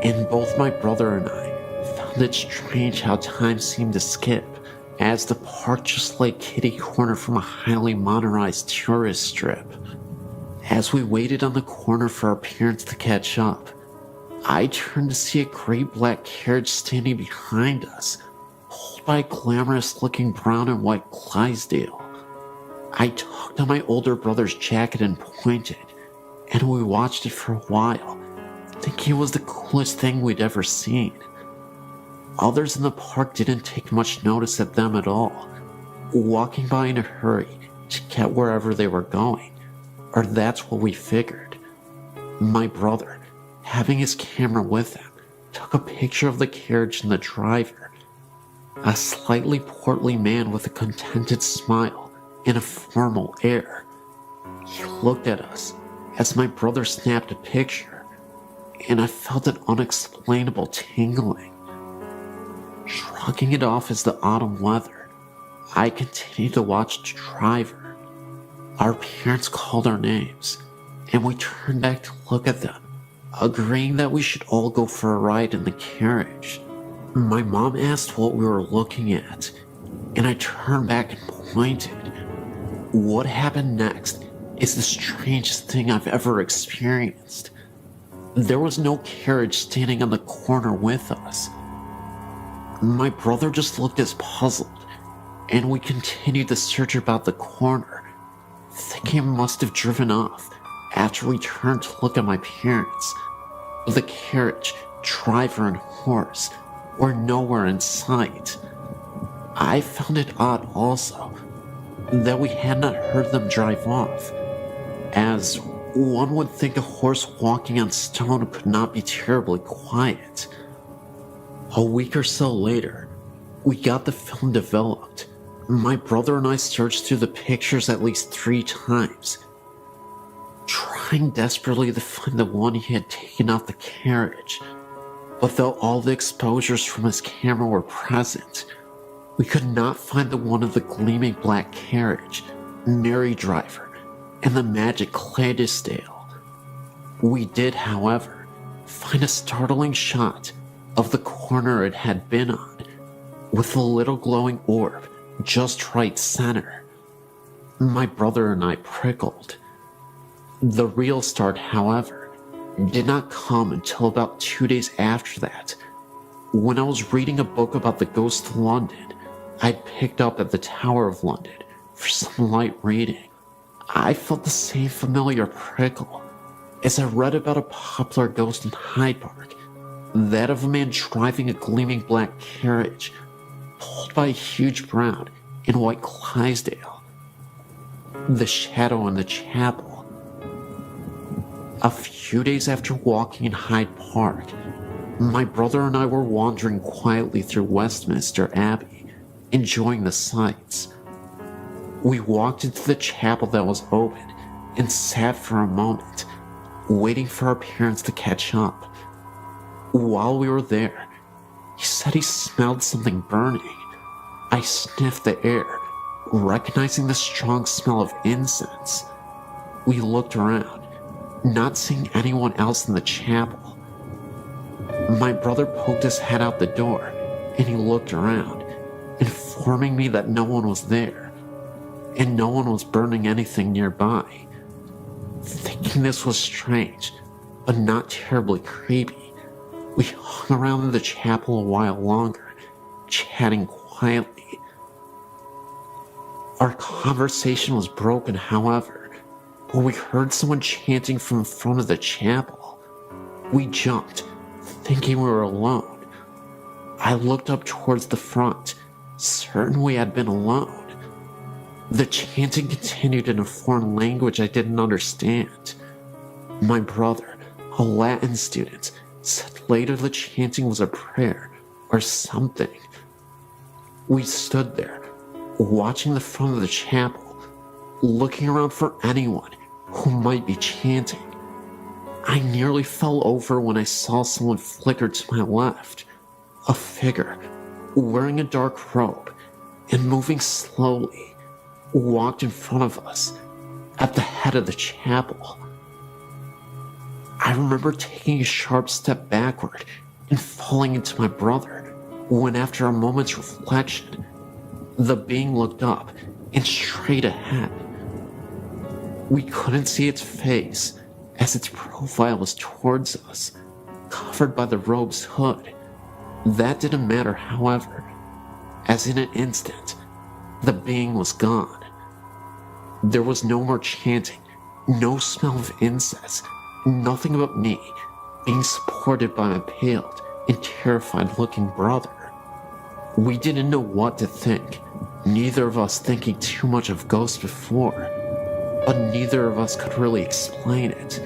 and both my brother and I found it strange how time seemed to skip, as the park just lay kitty corner from a highly modernized tourist strip. As we waited on the corner for our parents to catch up, I turned to see a great black carriage standing behind us, pulled by a glamorous-looking brown and white Clydesdale. I tugged on my older brother's jacket and pointed, and we watched it for a while, thinking it was the coolest thing we'd ever seen. Others in the park didn't take much notice of them at all, walking by in a hurry to get wherever they were going, or that's what we figured. My brother, having his camera with him, took a picture of the carriage and the driver, a slightly portly man with a contented smile and a formal air. He looked at us as my brother snapped a picture, and I felt an unexplainable tingling. Shrugging it off as the autumn weather, I continued to watch the driver. Our parents called our names, and we turned back to look at them, agreeing that we should all go for a ride in the carriage. My mom asked what we were looking at, and I turned back and pointed. What happened next is the strangest thing I've ever experienced. There was no carriage standing on the corner with us. My brother just looked as puzzled, and we continued the search about the corner, thinking it must have driven off after we turned to look at my parents. But the carriage, driver, and horse were nowhere in sight. I found it odd also that we had not heard them drive off, as one would think a horse walking on stone could not be terribly quiet. A week or so later, we got the film developed. My brother and I searched through the pictures at least 3 times, trying desperately to find the one he had taken off the carriage. But though all the exposures from his camera were present, we could not find the one of the gleaming black carriage, Mary Driver, and the magic Clydesdale. We did, however, find a startling shot of the corner it had been on, with a little glowing orb just right center. My brother and I prickled. The real start, however, did not come until about 2 days after that, when I was reading a book about the ghost of London I'd picked up at the Tower of London for some light reading. I felt the same familiar prickle as I read about a popular ghost in Hyde Park, that of a man driving a gleaming black carriage pulled by a huge brown and white Clydesdale. The shadow in the chapel. A few days after walking in Hyde Park, my brother and I were wandering quietly through Westminster Abbey, enjoying the sights. We walked into the chapel that was open and sat for a moment, waiting for our parents to catch up. While we were there, he said he smelled something burning. I sniffed the air, recognizing the strong smell of incense. We looked around, not seeing anyone else in the chapel. My brother poked his head out the door, and he looked around, informing me that no one was there, and no one was burning anything nearby. Thinking this was strange, but not terribly creepy, we hung around in the chapel a while longer, chatting quietly. Our conversation was broken, however, when we heard someone chanting from in front of the chapel. We jumped, thinking we were alone. I looked up towards the front, certain we had been alone. The chanting continued in a foreign language I didn't understand. My brother, a Latin student, said later the chanting was a prayer or something. We stood there, watching the front of the chapel, looking around for anyone who might be chanting. I nearly fell over when I saw someone flicker to my left. A figure, wearing a dark robe and moving slowly, walked in front of us at the head of the chapel. I remember taking a sharp step backward and falling into my brother when, after a moment's reflection, the being looked up and straight ahead. We couldn't see its face as its profile was towards us, covered by the robe's hood. That didn't matter, however, as in an instant, the being was gone. There was no more chanting, no smell of incense, nothing but me being supported by my pale and terrified-looking brother. We didn't know what to think, neither of us thinking too much of ghosts before, but neither of us could really explain it.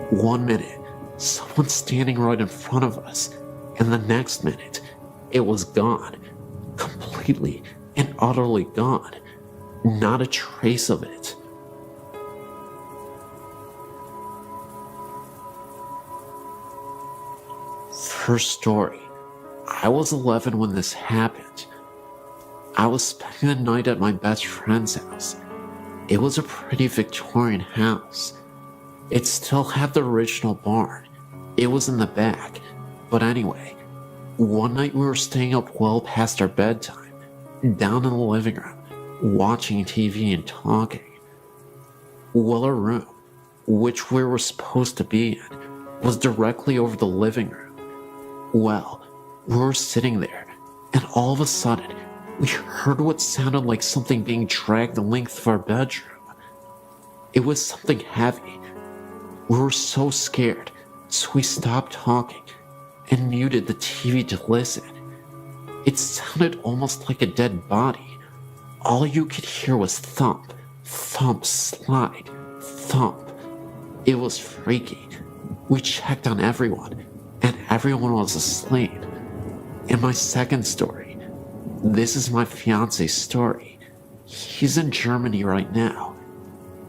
One minute, someone standing right in front of us, and the next minute, it was gone, completely and utterly gone, not a trace of it. First story. I was 11 when this happened. I was spending the night at my best friend's house. It was a pretty Victorian house. It still had the original barn. It was in the back. But anyway, one night we were staying up well past our bedtime, down in the living room, watching TV and talking. Well, our room, which we were supposed to be in, was directly over the living room. Well, we were sitting there, and all of a sudden, we heard what sounded like something being dragged the length of our bedroom. It was something heavy. We were so scared, so we stopped talking and muted the TV to listen. It sounded almost like a dead body. All you could hear was thump, thump, slide, thump. It was freaky. We checked on everyone, and everyone was asleep. And my second story. This is my fiance's story. He's in Germany right now.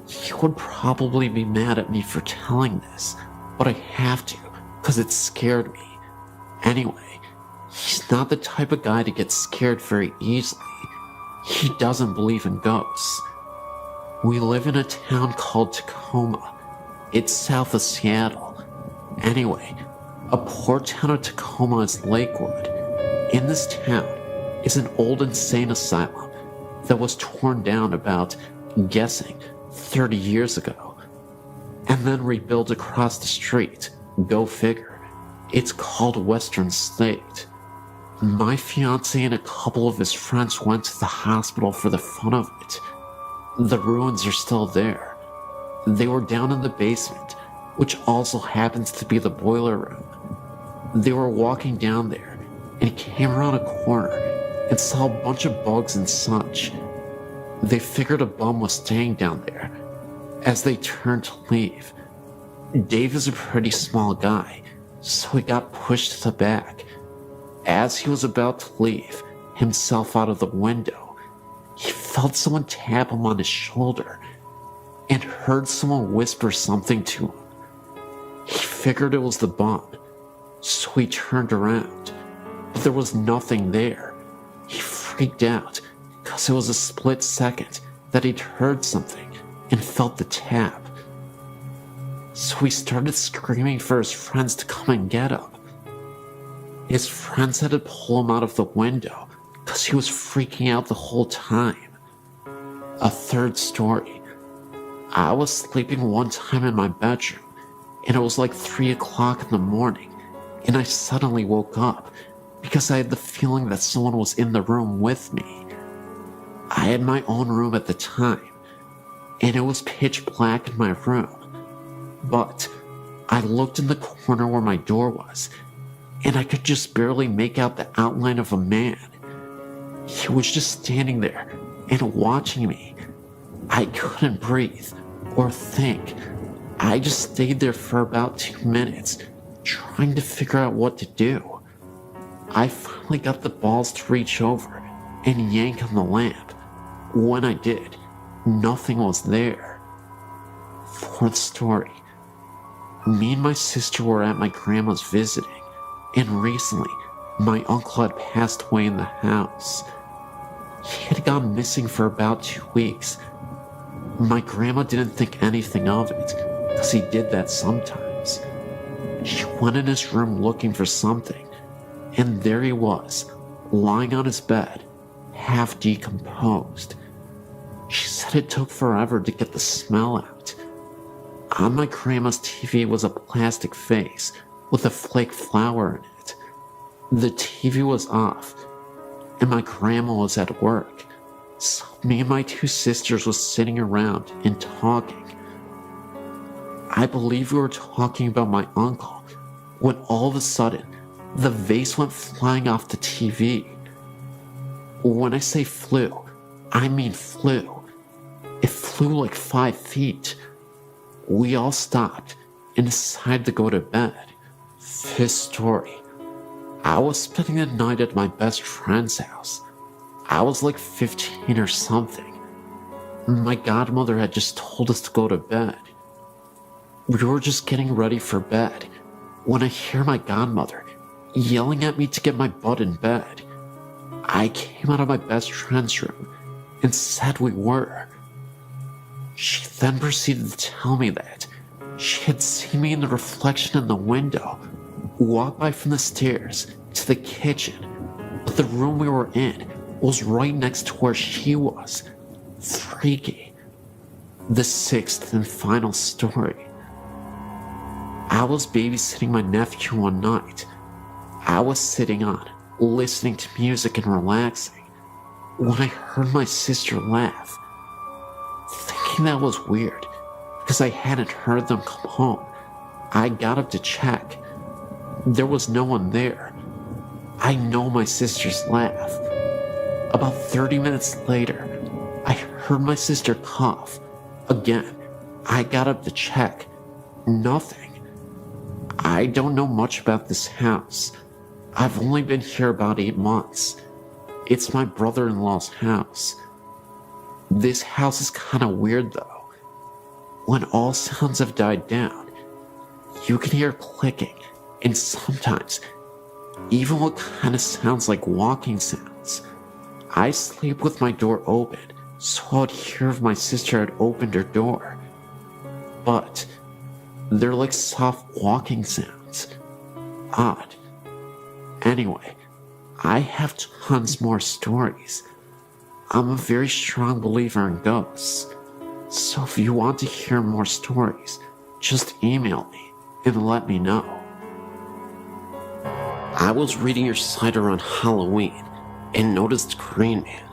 He would probably be mad at me for telling this, but I have to, because it scared me. Anyway, he's not the type of guy to get scared very easily. He doesn't believe in ghosts. We live in a town called Tacoma. It's south of Seattle. Anyway, a poor town of Tacoma is Lakewood. In this town is an old insane asylum that was torn down about, guessing, 30 years ago, and then rebuilt across the street. Go figure. It's called Western State. My fiance and a couple of his friends went to the hospital for the fun of it. The ruins are still there. They were down in the basement, which also happens to be the boiler room. They were walking down there and came around a corner and saw a bunch of bugs and such. They figured a bum was staying down there. As they turned to leave, Dave is a pretty small guy, so he got pushed to the back. As he was about to leave himself out of the window, he felt someone tap him on his shoulder and heard someone whisper something to him. He figured it was the bum, so he turned around, but there was nothing there. He freaked out because it was a split second that he'd heard something and felt the tap. So he started screaming for his friends to come and get him. His friends had to pull him out of the window because he was freaking out the whole time. A third story. I was sleeping one time in my bedroom, and it was like 3 o'clock in the morning, and I suddenly woke up because I had the feeling that someone was in the room with me. I had my own room at the time, and it was pitch black in my room. But I looked in the corner where my door was, and I could just barely make out the outline of a man. He was just standing there and watching me. I couldn't breathe or think. I just stayed there for about 2 minutes, trying to figure out what to do. I finally got the balls to reach over and yank on the lamp. When I did, nothing was there. Fourth story. Me and my sister were at my grandma's visiting, and recently, my uncle had passed away in the house. He had gone missing for about 2 weeks. My grandma didn't think anything of it, because he did that sometimes. She went in his room looking for something, and there he was, lying on his bed, half decomposed. She said it took forever to get the smell out. On my grandma's TV was a plastic face with a flake flower in it. The TV was off, and my grandma was at work, so me and my 2 sisters was sitting around and talking. I believe we were talking about my uncle, when all of a sudden, the vase went flying off the TV. When I say flew, I mean flew. It flew like 5 feet. We all stopped and decided to go to bed. Fifth story. I was spending the night at my best friend's house. I was like 15 or something. My godmother had just told us to go to bed. We were just getting ready for bed when I hear my godmother yelling at me to get my butt in bed. I came out of my best friend's room and said we were. She then proceeded to tell me that she had seen me in the reflection in the window, walk by from the stairs to the kitchen, but the room we were in was right next to where she was. Freaky. The sixth and final story. I was babysitting my nephew one night. I was sitting on, listening to music and relaxing, when I heard my sister laugh. Thinking that was weird, because I hadn't heard them come home, I got up to check. There was no one there. I know my sister's laugh. About 30 minutes later, I heard my sister cough. Again, I got up to check. Nothing. I don't know much about this house. I've only been here about 8 months. It's my brother-in-law's house. This house is kinda weird though. When all sounds have died down, you can hear clicking, and sometimes even what kinda sounds like walking sounds. I sleep with my door open, so I'd hear if my sister had opened her door. But they're like soft walking sounds. Odd. Anyway, I have tons more stories. I'm a very strong believer in ghosts. So if you want to hear more stories, just email me and let me know. I was reading your site around Halloween and noticed Green Man,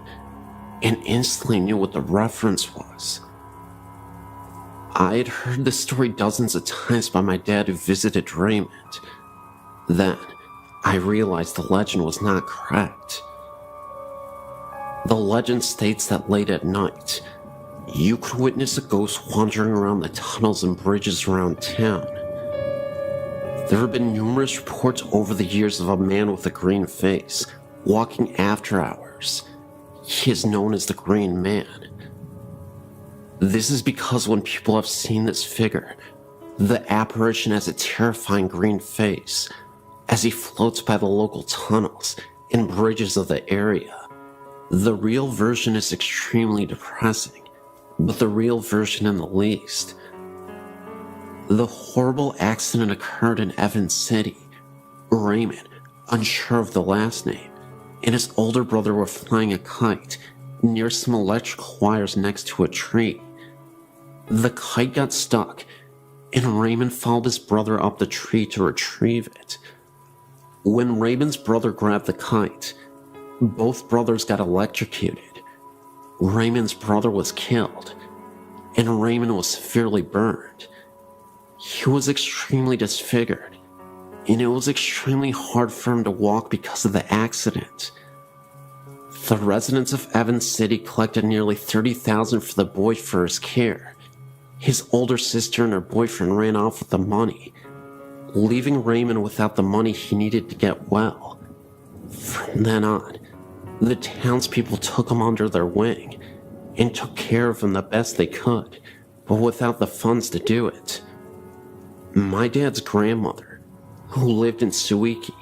and instantly knew what the reference was. I had heard this story dozens of times by my dad who visited Raymond. Then, I realized the legend was not correct. The legend states that late at night, you could witness a ghost wandering around the tunnels and bridges around town. There have been numerous reports over the years of a man with a green face walking after hours. He is known as the Green Man. This is because when people have seen this figure, the apparition has a terrifying green face as he floats by the local tunnels and bridges of the area. The real version is extremely depressing, but the real version in the least. The horrible accident occurred in Evans City. Raymond, unsure of the last name, and his older brother were flying a kite near some electrical wires next to a tree. The kite got stuck, and Raymond followed his brother up the tree to retrieve it. When Raymond's brother grabbed the kite, both brothers got electrocuted. Raymond's brother was killed, and Raymond was severely burned. He was extremely disfigured, and it was extremely hard for him to walk because of the accident. The residents of Evans City collected nearly $30,000 for the boy for his care. His older sister and her boyfriend ran off with the money, leaving Raymond without the money he needed to get well. From then on, the townspeople took him under their wing and took care of him the best they could, but without the funds to do it. My dad's grandmother, who lived in Suiki,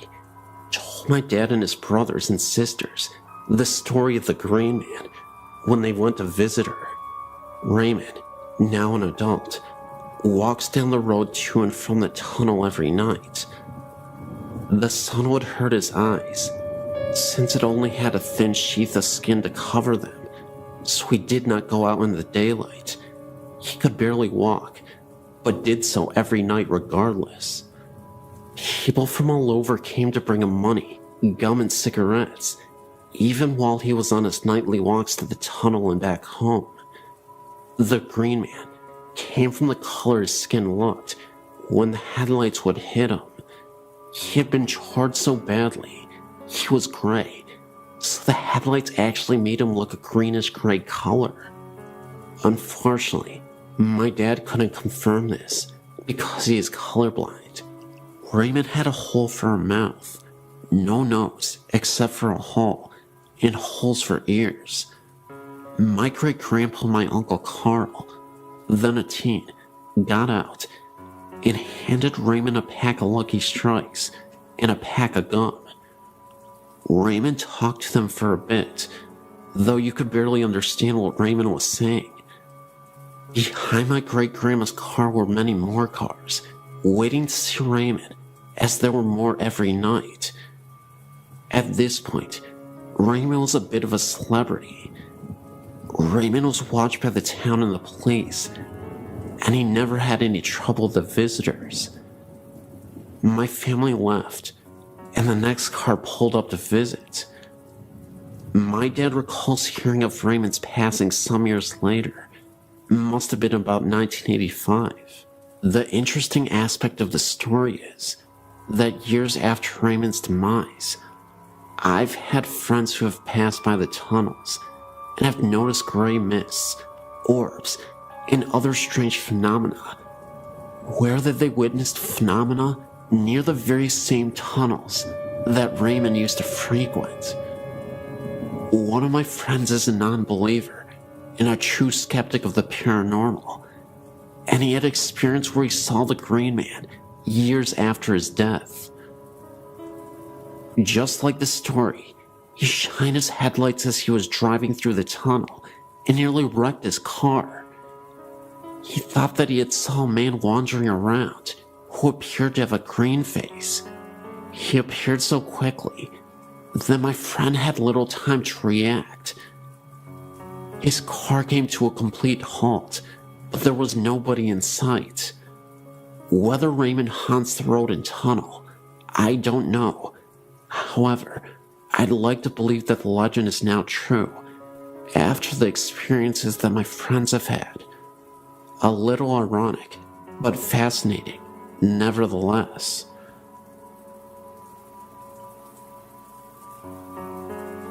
told my dad and his brothers and sisters the story of the Green Man when they went to visit her. Raymond, now an adult, walks down the road to and from the tunnel every night. The sun would hurt his eyes, since it only had a thin sheath of skin to cover them, so he did not go out in the daylight. He could barely walk, but did so every night regardless. People from all over came to bring him money, gum, and cigarettes, even while he was on his nightly walks to the tunnel and back home. The Green Man came from the color his skin looked when the headlights would hit him. He had been charred so badly, he was gray, so the headlights actually made him look a greenish-gray color. Unfortunately, my dad couldn't confirm this because he is colorblind. Raymond had a hole for a mouth, no nose except for a hole, and holes for ears. My great-grandpa and my Uncle Carl, then a teen, got out and handed Raymond a pack of Lucky Strikes and a pack of gum. Raymond talked to them for a bit, though you could barely understand what Raymond was saying. Behind my great-grandma's car were many more cars, waiting to see Raymond, as there were more every night. At this point, Raymond was a bit of a celebrity. Raymond was watched by the town and the police, and he never had any trouble with the visitors. My family left, and the next car pulled up to visit. My dad recalls hearing of Raymond's passing some years later. Must have been about 1985. The interesting aspect of the story is that years after Raymond's demise, I've had friends who have passed by the tunnels and have noticed gray mists, orbs, and other strange phenomena. Whether they witnessed phenomena near the very same tunnels that Raymond used to frequent. One of my friends is a non-believer and a true skeptic of the paranormal, and he had experience where he saw the Green Man years after his death. Just like the story, he shined his headlights as he was driving through the tunnel and nearly wrecked his car. He thought that he had saw a man wandering around who appeared to have a green face. He appeared so quickly that my friend had little time to react. His car came to a complete halt, but there was nobody in sight. Whether Raymond haunts the road and tunnel, I don't know. However, I'd like to believe that the legend is now true, after the experiences that my friends have had. A little ironic, but fascinating, nevertheless.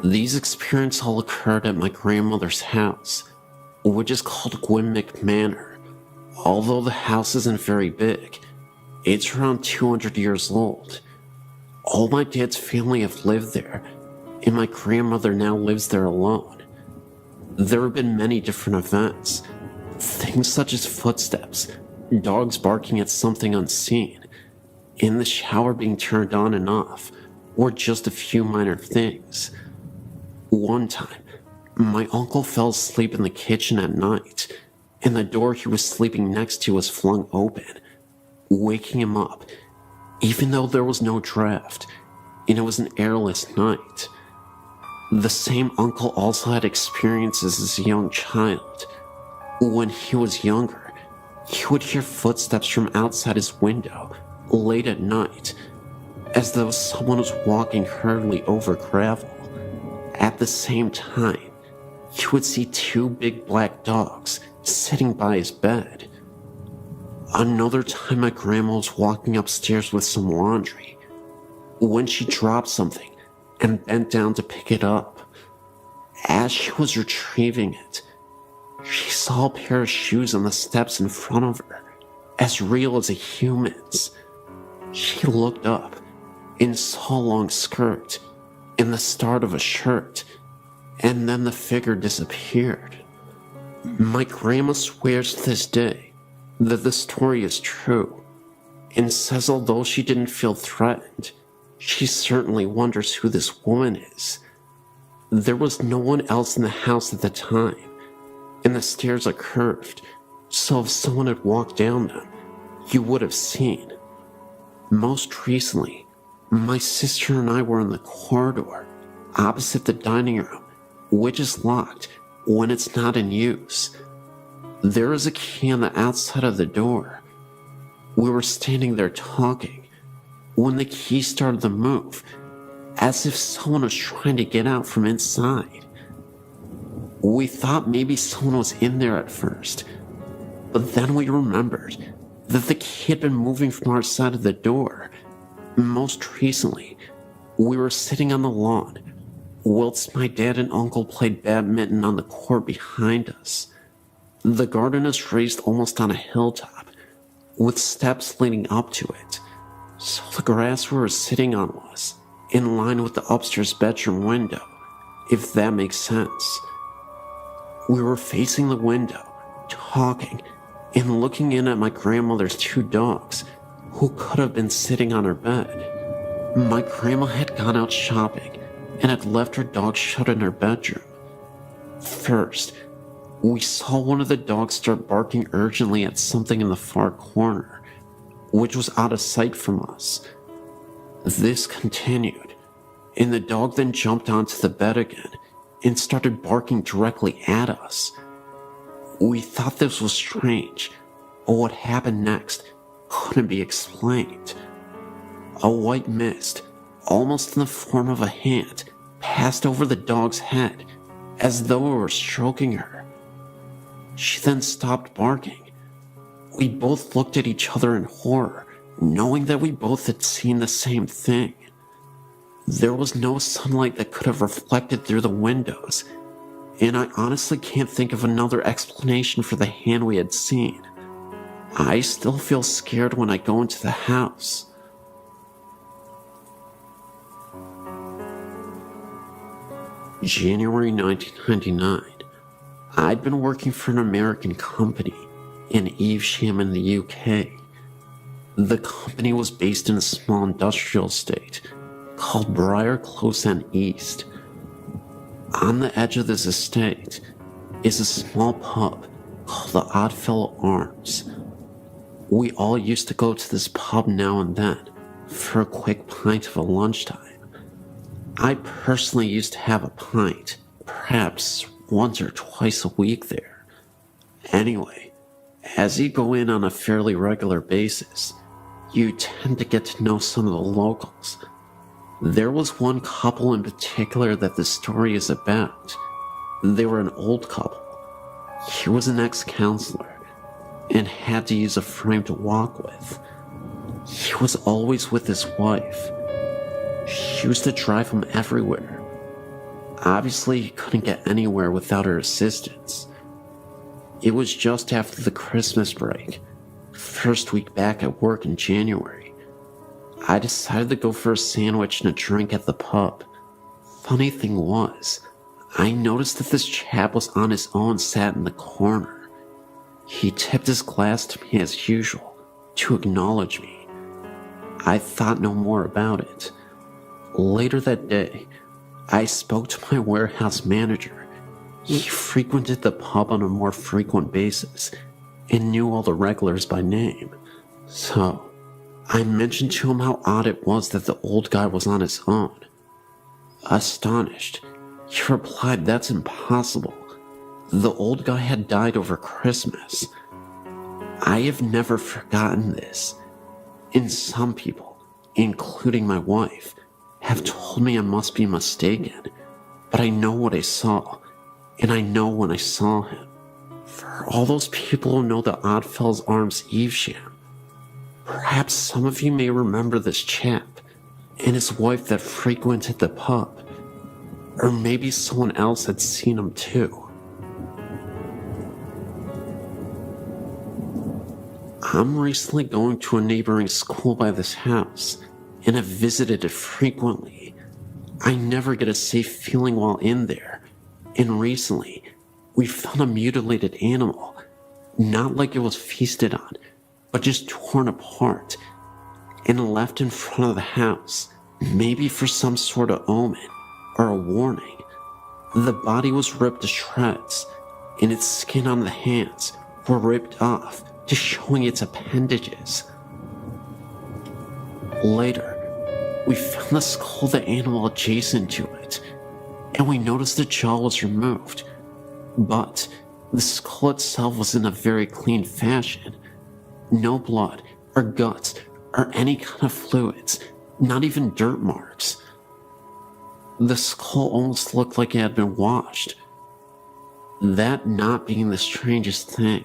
These experiences all occurred at my grandmother's house, which is called Gwynmick Manor. Although the house isn't very big, it's around 200 years old. All my dad's family have lived there, and my grandmother now lives there alone. There have been many different events, things such as footsteps, dogs barking at something unseen, and the shower being turned on and off, or just a few minor things. One time, my uncle fell asleep in the kitchen at night, and the door he was sleeping next to was flung open, waking him up, even though there was no draft, and it was an airless night. The same uncle also had experiences as a young child. When he was younger, he would hear footsteps from outside his window late at night, as though someone was walking hurriedly over gravel. At the same time, he would see two big black dogs sitting by his bed. Another time, my grandma was walking upstairs with some laundry when she dropped something and bent down to pick it up. As she was retrieving it, she saw a pair of shoes on the steps in front of her, as real as a human's. She looked up and saw a long skirt and the start of a shirt, and then the figure disappeared. My grandma swears to this day that the story is true, and says although she didn't feel threatened, she certainly wonders who this woman is. There was no one else in the house at the time, and the stairs are curved, so if someone had walked down them, you would have seen. Most recently, my sister and I were in the corridor opposite the dining room, which is locked when it's not in use. There is a key on the outside of the door. We were standing there talking when the key started to move, as if someone was trying to get out from inside. We thought maybe someone was in there at first, but then we remembered that the key had been moving from our side of the door. Most recently, we were sitting on the lawn whilst my dad and uncle played badminton on the court behind us. The garden is raised almost on a hilltop, with steps leading up to it, so the grass we were sitting on was in line with the upstairs bedroom window, if that makes sense. We were facing the window, talking, and looking in at my grandmother's two dogs, who could have been sitting on her bed. My grandma had gone out shopping and had left her dog shut in her bedroom. First, we saw one of the dogs start barking urgently at something in the far corner, which was out of sight from us. This continued, and the dog then jumped onto the bed again and started barking directly at us. We thought this was strange, but what happened next couldn't be explained. A white mist, almost in the form of a hand, passed over the dog's head, as though it were stroking her. She then stopped barking. We both looked at each other in horror, knowing that we both had seen the same thing. There was no sunlight that could have reflected through the windows, and I honestly can't think of another explanation for the hand we had seen. I still feel scared when I go into the house. January 1999. I'd been working for an American company in Evesham in the UK. The company was based in a small industrial estate called Briar Close End East. On the edge of this estate is a small pub called the Oddfellow Arms. We all used to go to this pub now and then for a quick pint of a lunchtime. I personally used to have a pint, perhaps once or twice a week there. Anyway, as you go in on a fairly regular basis, you tend to get to know some of the locals. There was one couple in particular that the story is about. They were an old couple. He was an ex-counselor and had to use a frame to walk with. He was always with his wife. She used to drive him everywhere. Obviously, he couldn't get anywhere without her assistance. It was just after the Christmas break, first week back at work in January. I decided to go for a sandwich and a drink at the pub. Funny thing was, I noticed that this chap was on his own, sat in the corner. He tipped his glass to me as usual, to acknowledge me. I thought no more about it. Later that day, I spoke to my warehouse manager. He frequented the pub on a more frequent basis and knew all the regulars by name. So, I mentioned to him how odd it was that the old guy was on his own. Astonished, he replied, "That's impossible. The old guy had died over Christmas." I have never forgotten this, and some people, including my wife, have told me I must be mistaken, but I know what I saw, and I know when I saw him. For all those people who know the Oddfellows Arms Evesham, perhaps some of you may remember this chap and his wife that frequented the pub, or maybe someone else had seen him too. I'm recently going to a neighboring school by this house, and have visited it frequently. I never get a safe feeling while in there, and recently, we found a mutilated animal, not like it was feasted on, but just torn apart, and left in front of the house, maybe for some sort of omen, or a warning. The body was ripped to shreds, and its skin on the hands were ripped off, just showing its appendages. Later, we found the skull of the animal adjacent to it, and we noticed the jaw was removed, but the skull itself was in a very clean fashion. No blood, or guts, or any kind of fluids, not even dirt marks. The skull almost looked like it had been washed. That not being the strangest thing,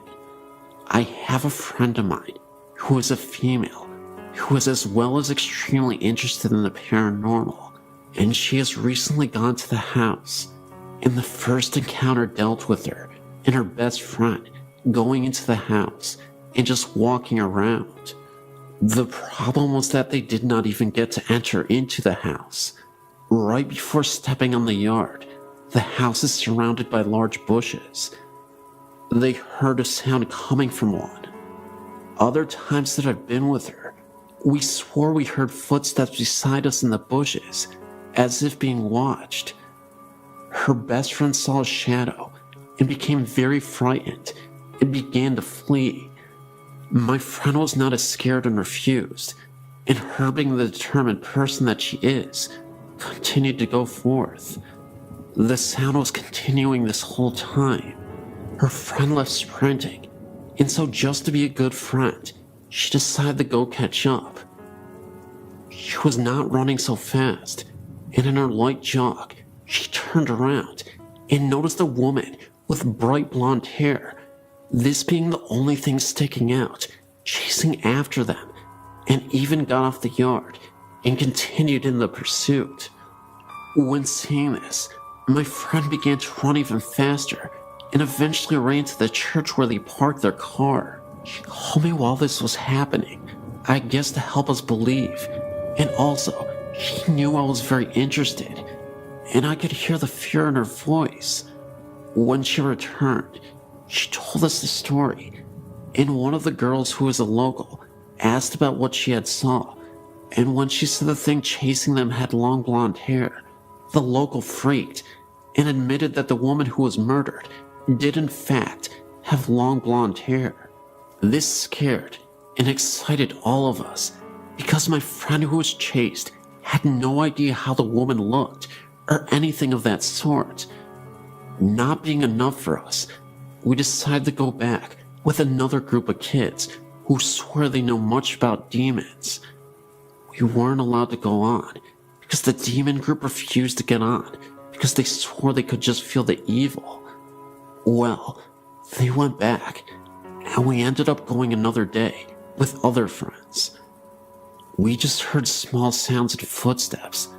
I have a friend of mine who is a female who is as well as extremely interested in the paranormal, and she has recently gone to the house, and the first encounter dealt with her and her best friend going into the house and just walking around. The problem was that they did not even get to enter into the house. Right before stepping on the yard, the house is surrounded by large bushes. They heard a sound coming from one. Other times that I've been with her, we swore we heard footsteps beside us in the bushes, as if being watched. Her best friend saw a shadow and became very frightened and began to flee. My friend was not as scared and refused, and her being the determined person that she is, continued to go forth. The sound was continuing this whole time. Her friend left sprinting, and so just to be a good friend, she decided to go catch up. She was not running so fast, and in her light jog, she turned around and noticed a woman with bright blonde hair, this being the only thing sticking out, chasing after them, and even got off the yard and continued in the pursuit. When seeing this, my friend began to run even faster and eventually ran to the church where they parked their car. She called me while this was happening, I guess to help us believe, and also she knew I was very interested, and I could hear the fear in her voice. When she returned, she told us the story, and one of the girls who was a local asked about what she had saw, and when she said the thing chasing them had long blonde hair, the local freaked and admitted that the woman who was murdered did in fact have long blonde hair. This scared and excited all of us because my friend who was chased had no idea how the woman looked or anything of that sort. Not being enough for us, we decided to go back with another group of kids who swear they know much about demons. We weren't allowed to go on because the demon group refused to get on because they swore they could just feel the evil. Well, they went back, and we ended up going another day with other friends. We just heard small sounds and footsteps.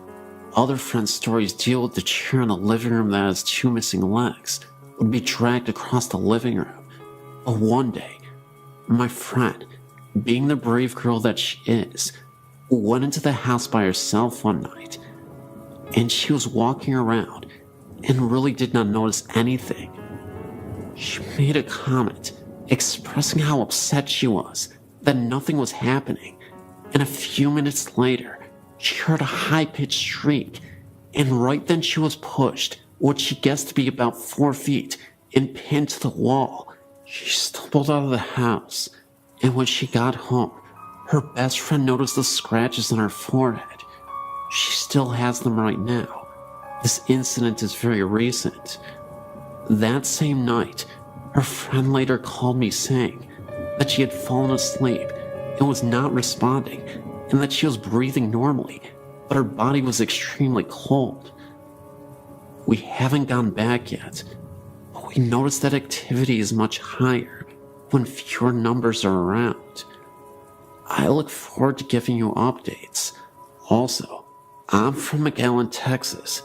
Other friends' stories deal with the chair in the living room that has two missing legs would be dragged across the living room. But one day, my friend, being the brave girl that she is, went into the house by herself one night, and she was walking around and really did not notice anything. She made a comment expressing how upset she was that nothing was happening, and a few minutes later, she heard a high-pitched shriek, and right then she was pushed, what she guessed to be about 4 feet, and pinned to the wall. She stumbled out of the house, and when she got home, her best friend noticed the scratches on her forehead. She still has them right now. This incident is very recent. That same night, her friend later called me saying that she had fallen asleep and was not responding, and that she was breathing normally, but her body was extremely cold. We haven't gone back yet, but we noticed that activity is much higher when fewer numbers are around. I look forward to giving you updates. Also, I'm from McAllen, Texas,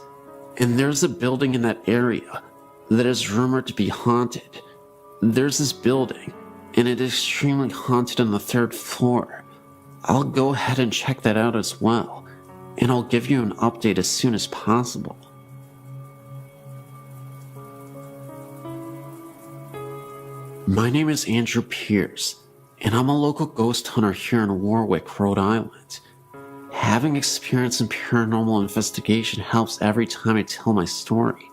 and there's a building in that area that is rumored to be haunted. There's this building, and it is extremely haunted on the 3rd floor. I'll go ahead and check that out as well, and I'll give you an update as soon as possible. My name is Andrew Pierce, and I'm a local ghost hunter here in Warwick, Rhode Island. Having experience in paranormal investigation helps every time I tell my story,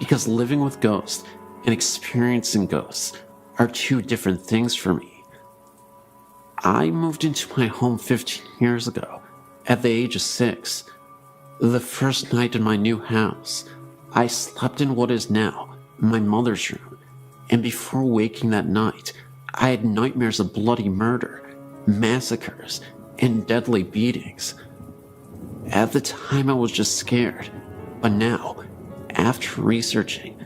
because living with ghosts and experiencing ghosts are two different things for me. I moved into my home 15 years ago, at the age of 6. The first night in my new house, I slept in what is now my mother's room, and before waking that night, I had nightmares of bloody murder, massacres, and deadly beatings. At the time I was just scared, but now, after researching,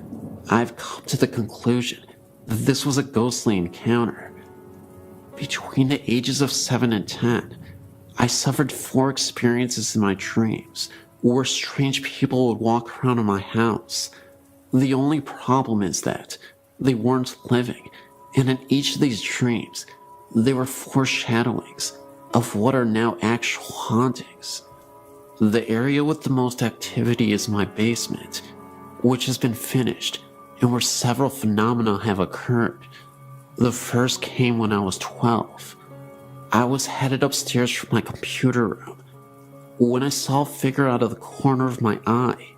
I've come to the conclusion that this was a ghostly encounter. Between the ages of 7 and 10, I suffered 4 experiences in my dreams where strange people would walk around in my house. The only problem is that they weren't living, and in each of these dreams, they were foreshadowings of what are now actual hauntings. The area with the most activity is my basement, which has been finished and where several phenomena have occurred. The first came when I was 12. I was headed upstairs from my computer room when I saw a figure out of the corner of my eye.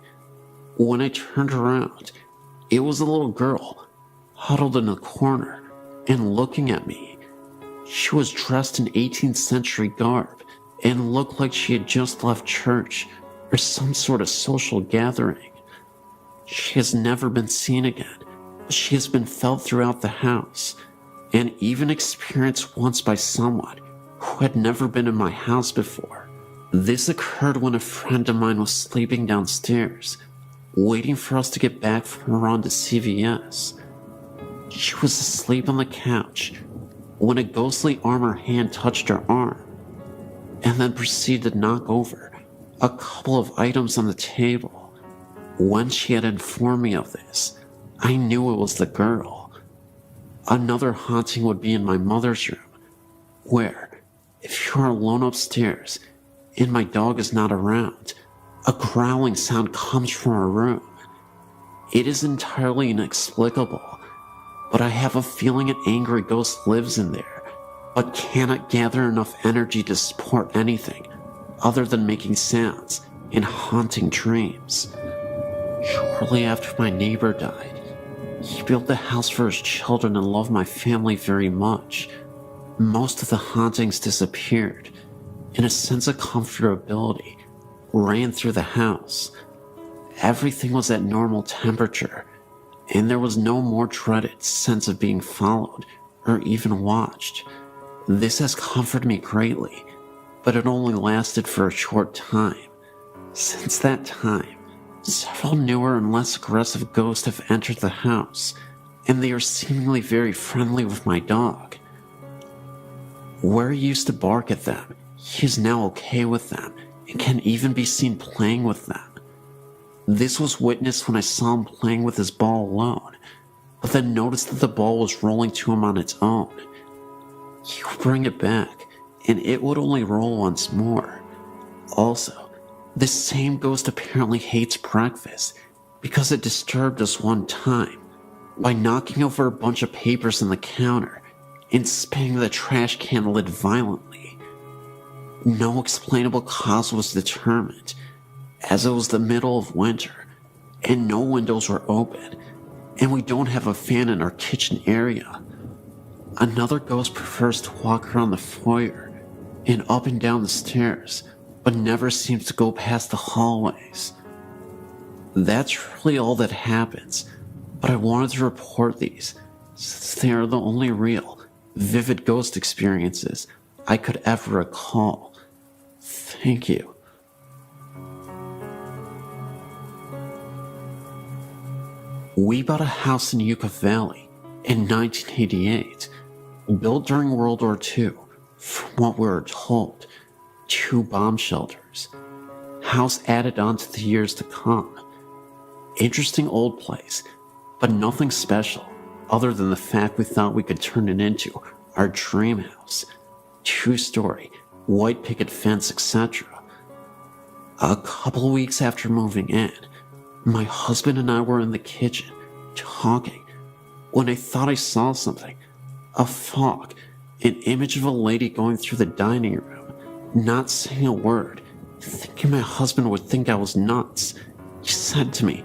When I turned around, it was a little girl huddled in the corner and looking at me. She was dressed in 18th century garb and looked like she had just left church or some sort of social gathering. She has never been seen again, but she has been felt throughout the house, and even experienced once by someone who had never been in my house before. This occurred when a friend of mine was sleeping downstairs, waiting for us to get back from a run to CVS. She was asleep on the couch when a ghostly arm or hand touched her arm, and then proceeded to knock over a couple of items on the table. When she had informed me of this, I knew it was the girl. Another haunting would be in my mother's room, where, if you are alone upstairs and my dog is not around, a growling sound comes from her room. It is entirely inexplicable, but I have a feeling an angry ghost lives in there, but cannot gather enough energy to support anything other than making sounds and haunting dreams. Shortly after my neighbor died, he built the house for his children and loved my family very much. Most of the hauntings disappeared, and a sense of comfortability ran through the house. Everything was at normal temperature, and there was no more dreaded sense of being followed or even watched. This has comforted me greatly, but it only lasted for a short time. Since that time, several newer and less aggressive ghosts have entered the house, and they are seemingly very friendly with my dog. Where he used to bark at them, he is now okay with them and can even be seen playing with them. This was witnessed when I saw him playing with his ball alone, but then noticed that the ball was rolling to him on its own. He would bring it back, and it would only roll once more. Also, this same ghost apparently hates breakfast because it disturbed us one time by knocking over a bunch of papers on the counter and spinning the trash can lid violently. No explainable cause was determined, as it was the middle of winter and no windows were open, and we don't have a fan in our kitchen area. Another ghost prefers to walk around the foyer and up and down the stairs, but never seems to go past the hallways. That's really all that happens, but I wanted to report these since they are the only real, vivid ghost experiences I could ever recall. Thank you. We bought a house in Yucca Valley in 1988, built during World War II, from what we were told, 2 bomb shelters. House added on to the years to come. Interesting old place, but nothing special other than the fact we thought we could turn it into our dream house. 2-story, white picket fence, etc. A couple weeks after moving in, my husband and I were in the kitchen, talking, when I thought I saw something. A fog, an image of a lady going through the dining room, not saying a word, thinking my husband would think I was nuts. He said to me,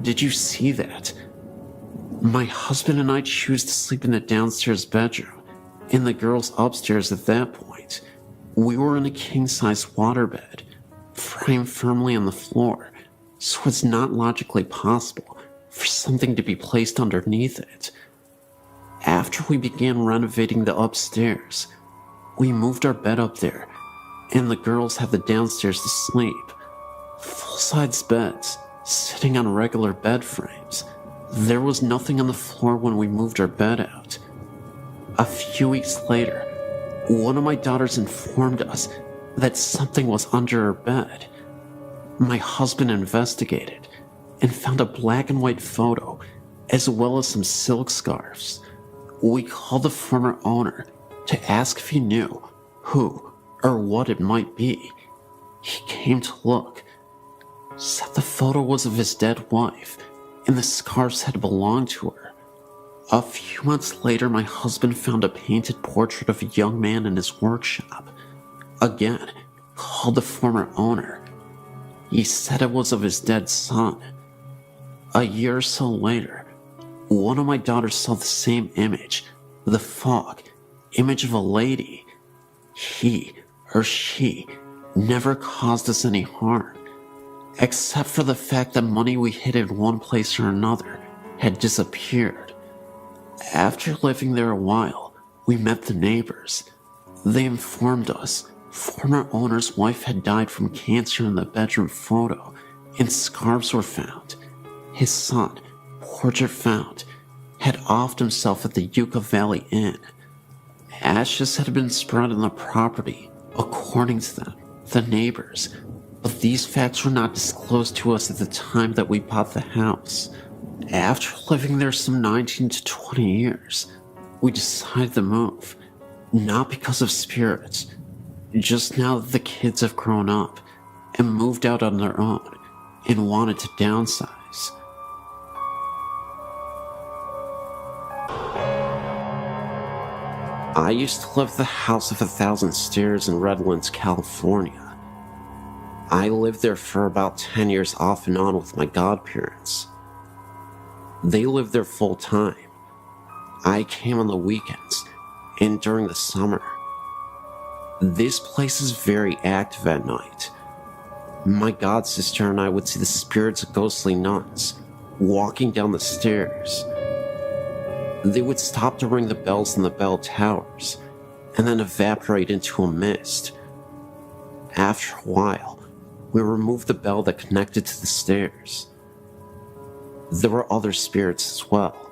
"Did you see that?" My husband and I choose to sleep in the downstairs bedroom, and the girls upstairs at that point. We were in a king-size waterbed, framed firmly on the floor, so it's not logically possible for something to be placed underneath it. After we began renovating the upstairs, we moved our bed up there, and the girls had the downstairs to sleep. Full-size beds, sitting on regular bed frames. There was nothing on the floor when we moved our bed out. A few weeks later, one of my daughters informed us that something was under her bed. My husband investigated and found a black and white photo, as well as some silk scarves. We called the former owner to ask if he knew who or what it might be. He came to look, said the photo was of his dead wife, and the scarves had belonged to her. A few months later, my husband found a painted portrait of a young man in his workshop. Again, called the former owner. He said it was of his dead son. A year or so later, one of my daughters saw the same image, the fog, image of a lady. He or she never caused us any harm, except for the fact that money we hid in one place or another had disappeared. After living there a while, we met the neighbors. They informed us Former owner's wife had died from cancer in the bedroom photo, and scarves were found. His son, portrait found, had offed himself at the Yucca Valley Inn. Ashes had been spread on the property, according to them, the neighbors, but these facts were not disclosed to us at the time that we bought the house. After living there some 19 to 20 years, we decided to move, not because of spirits, just now that the kids have grown up and moved out on their own and wanted to downsize. I used to live at the House of 1,000 Stairs in Redlands, California. I lived there for about 10 years off and on with my godparents. They lived there full time. I came on the weekends and during the summer. This place is very active at night. My godsister and I would see the spirits of ghostly nuns walking down the stairs. They would stop to ring the bells in the bell towers and then evaporate into a mist. After a while, we removed the bell that connected to the stairs. There were other spirits as well.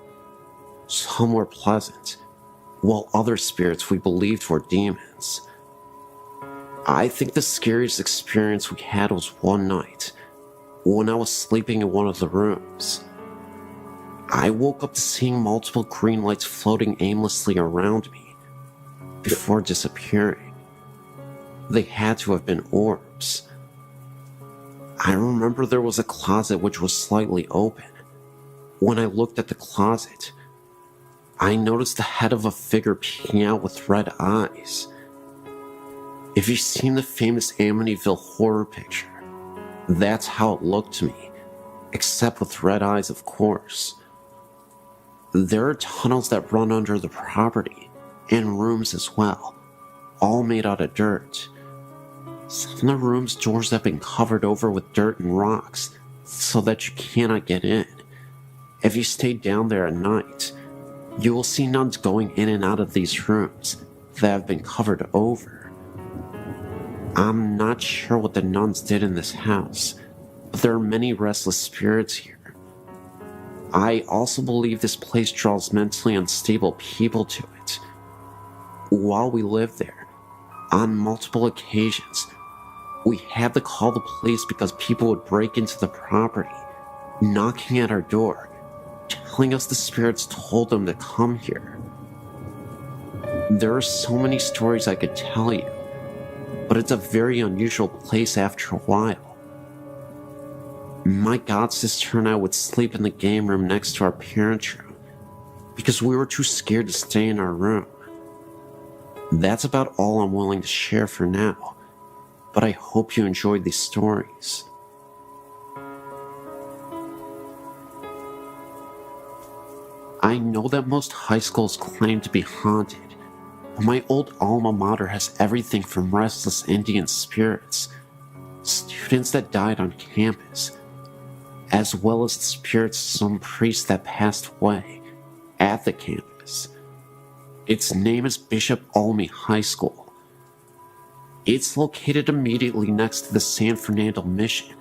Some were pleasant, while other spirits we believed were demons. I think the scariest experience we had was one night when I was sleeping in one of the rooms. I woke up to seeing multiple green lights floating aimlessly around me before disappearing. They had to have been orbs. I remember there was a closet which was slightly open. When I looked at the closet, I noticed the head of a figure peeking out with red eyes. If you've seen the famous Amityville horror picture, that's how it looked to me, except with red eyes, of course. There are tunnels that run under the property, and rooms as well, all made out of dirt. Some of the rooms' doors have been covered over with dirt and rocks, so that you cannot get in. If you stay down there at night, you will see nuns going in and out of these rooms that have been covered over. I'm not sure what the nuns did in this house, but there are many restless spirits here. I also believe this place draws mentally unstable people to it. While we lived there, on multiple occasions, we had to call the police because people would break into the property, knocking at our door, telling us the spirits told them to come here. There are so many stories I could tell you, but it's a very unusual place after a while. My godsister and I would sleep in the game room next to our parents' room because we were too scared to stay in our room. That's about all I'm willing to share for now, but I hope you enjoyed these stories. I know that most high schools claim to be haunted, but my old alma mater has everything from restless Indian spirits, students that died on campus, as well as the spirits of some priest that passed away at the campus. Its name is Bishop Olney High School. It's located immediately next to the San Fernando Mission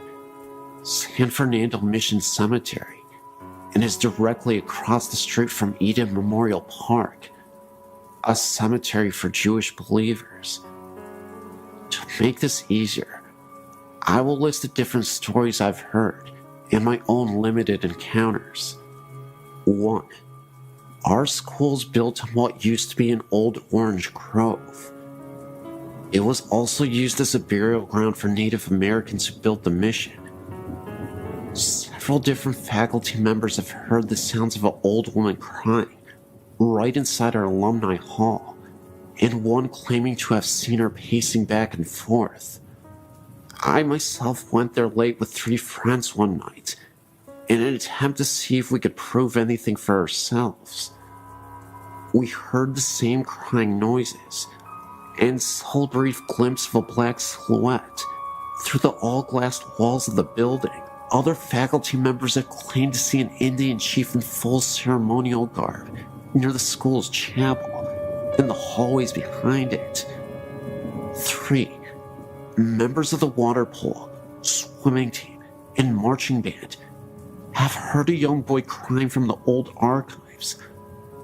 Cemetery, and is directly across the street from Eden Memorial Park, a cemetery for Jewish believers. To make this easier, I will list the different stories I've heard and my own limited encounters. 1. Our school's built on what used to be an old orange grove. It was also used as a burial ground for Native Americans who built the mission. Several different faculty members have heard the sounds of an old woman crying right inside our alumni hall, and one claiming to have seen her pacing back and forth. I myself went there late with 3 friends one night in an attempt to see if we could prove anything for ourselves. We heard the same crying noises and saw a brief glimpse of a black silhouette through the all-glassed walls of the building. Other faculty members have claimed to see an Indian chief in full ceremonial garb near the school's chapel and the hallways behind it. 3. Members of the water polo, swimming team, and marching band have heard a young boy crying from the old archives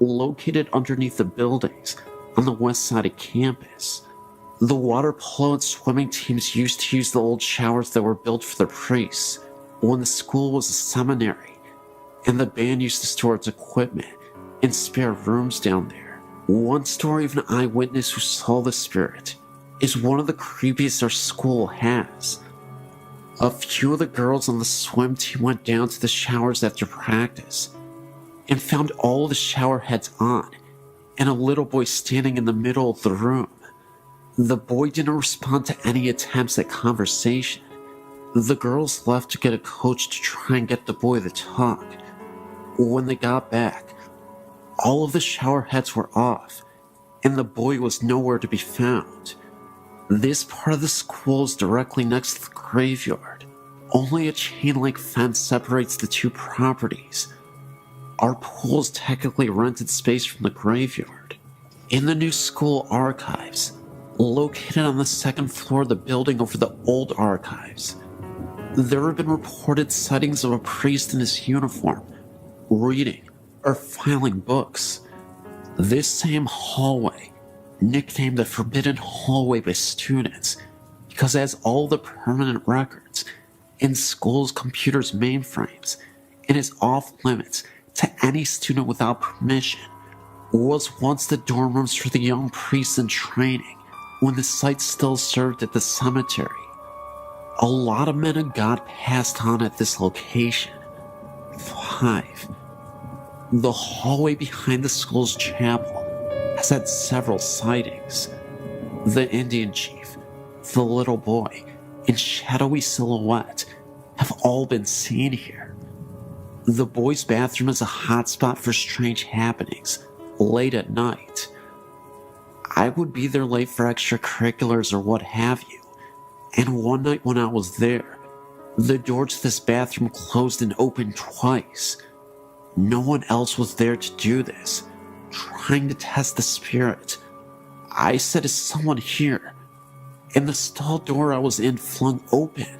located underneath the buildings on the west side of campus. The water polo and swimming teams used to use the old showers that were built for the priests when the school was a seminary, and the band used to store its equipment in spare rooms down there. One story of an eyewitness who saw the spirit is one of the creepiest our school has. A few of the girls on the swim team went down to the showers after practice and found all the shower heads on and a little boy standing in the middle of the room. The boy didn't respond to any attempts at conversation. The girls left to get a coach to try and get the boy to talk. When they got back, all of the shower heads were off, and the boy was nowhere to be found. This part of the school is directly next to the graveyard. Only a chain-link fence separates the two properties. Our pool is technically rented space from the graveyard. In the new school archives, located on the second floor of the building over the old archives, there have been reported sightings of a priest in his uniform, reading or filing books. This same hallway, nicknamed the Forbidden Hallway by students, because it has all the permanent records in school's computer's mainframes and is off limits to any student without permission, was once the dorm rooms for the young priests in training when the site still served at the cemetery. A lot of men of God passed on at this location. 5. The hallway behind the school's chapel has had several sightings. The Indian chief, the little boy, and shadowy silhouette have all been seen here. The boys' bathroom is a hotspot for strange happenings late at night. I would be there late for extracurriculars or what have you, and one night when I was there, the door to this bathroom closed and opened twice. No one else was there to do this, trying to test the spirit. I said, "Is someone here?" And the stall door I was in flung open.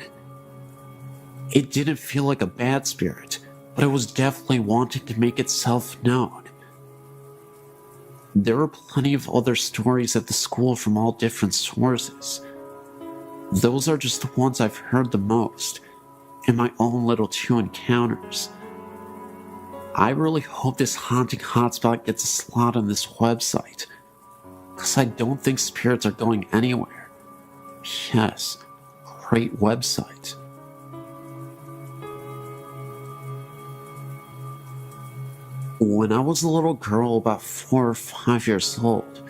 It didn't feel like a bad spirit, but it was definitely wanting to make itself known. There are plenty of other stories at the school from all different sources. Those are just the ones I've heard the most, in my own little 2 encounters. I really hope this haunting hotspot gets a slot on this website, because I don't think spirits are going anywhere. Yes, great website. When I was a little girl, about 4 or 5 years old,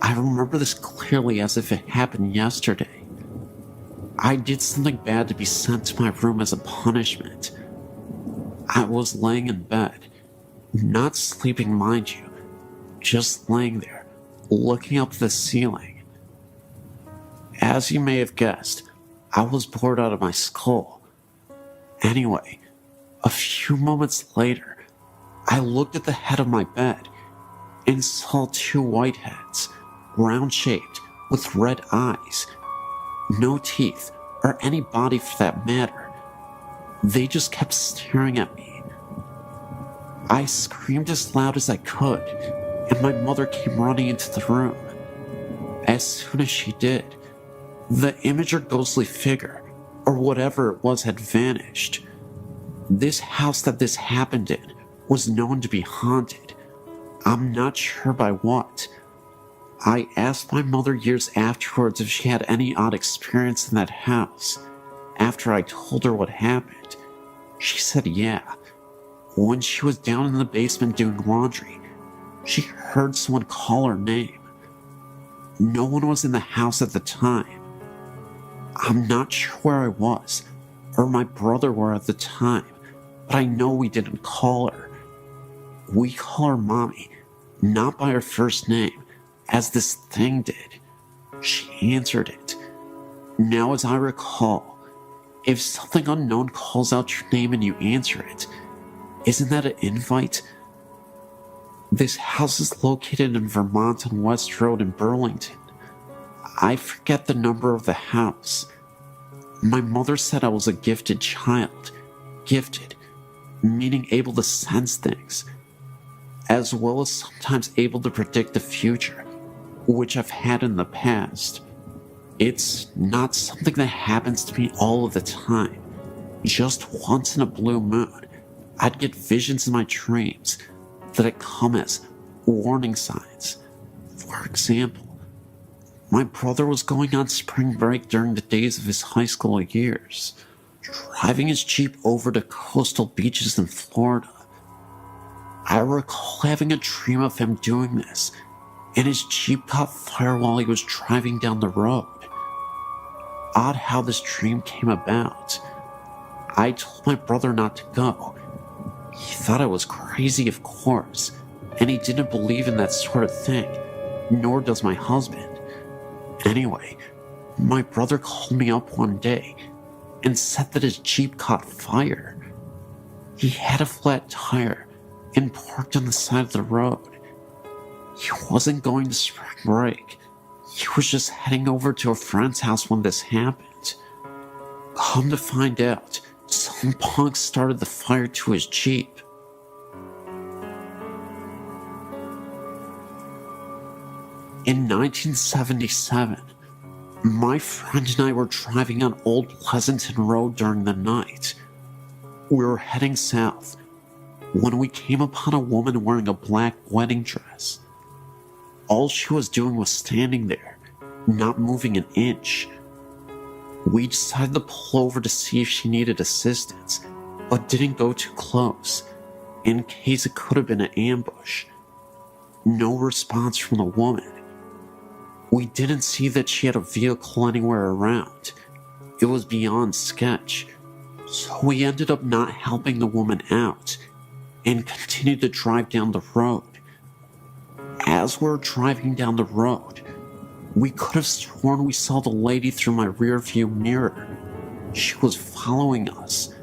I remember this clearly as if it happened yesterday. I did something bad to be sent to my room as a punishment. I was laying in bed, not sleeping, mind you, just laying there, looking up at the ceiling. As you may have guessed, I was bored out of my skull. Anyway, a few moments later, I looked at the head of my bed and saw 2 white heads, round-shaped, with red eyes. No teeth, or any body for that matter. They just kept staring at me. I screamed as loud as I could, and my mother came running into the room. As soon as she did, the image or ghostly figure, or whatever it was, had vanished. This house that this happened in was known to be haunted. I'm not sure by what. I asked my mother years afterwards if she had any odd experience in that house. After I told her what happened, she said yeah. When she was down in the basement doing laundry, she heard someone call her name. No one was in the house at the time. I'm not sure where I was, or my brother were at the time, but I know we didn't call her. We call her Mommy, not by her first name, as this thing did. She answered it. Now, as I recall, if something unknown calls out your name and you answer it, isn't that an invite? This house is located in Vermont on West Road in Burlington. I forget the number of the house. My mother said I was a gifted child. Gifted, meaning able to sense things, as well as sometimes able to predict the future, which I've had in the past. It's not something that happens to me all of the time. Just once in a blue moon, I'd get visions in my dreams that'd come as warning signs. For example, my brother was going on spring break during the days of his high school years, driving his Jeep over to coastal beaches in Florida. I recall having a dream of him doing this, and his Jeep caught fire while he was driving down the road. Odd how this dream came about. I told my brother not to go. He thought I was crazy, of course, and he didn't believe in that sort of thing, nor does my husband. Anyway, my brother called me up one day and said that his Jeep caught fire. He had a flat tire and parked on the side of the road. He wasn't going to spring break. He was just heading over to a friend's house when this happened. Come to find out, some punk started the fire to his Jeep. In 1977, my friend and I were driving on Old Pleasanton Road during the night. We were heading south when we came upon a woman wearing a black wedding dress. All she was doing was standing there, not moving an inch. We decided to pull over to see if she needed assistance, but didn't go too close, in case it could have been an ambush. No response from the woman. We didn't see that she had a vehicle anywhere around. It was beyond sketch, so we ended up not helping the woman out and continued to drive down the road. As we were driving down the road, we could have sworn we saw the lady through my rearview mirror. She was following us.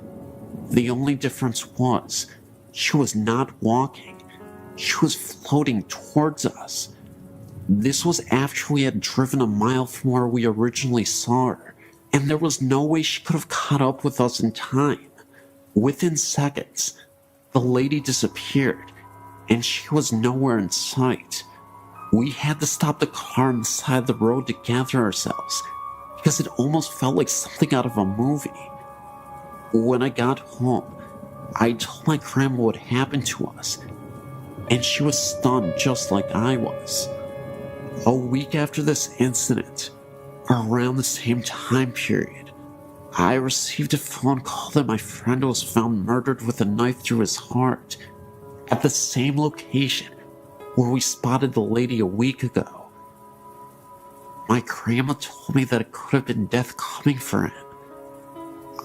The only difference was, she was not walking. She was floating towards us. This was after we had driven a mile from where we originally saw her, and there was no way she could have caught up with us in time. Within seconds, the lady disappeared, and she was nowhere in sight. We had to stop the car on the side of the road to gather ourselves, because it almost felt like something out of a movie. When I got home, I told my grandma what happened to us, and she was stunned just like I was. A week after this incident, around the same time period, I received a phone call that my friend was found murdered with a knife through his heart at the same location where we spotted the lady a week ago. My grandma told me that it could have been death coming for him.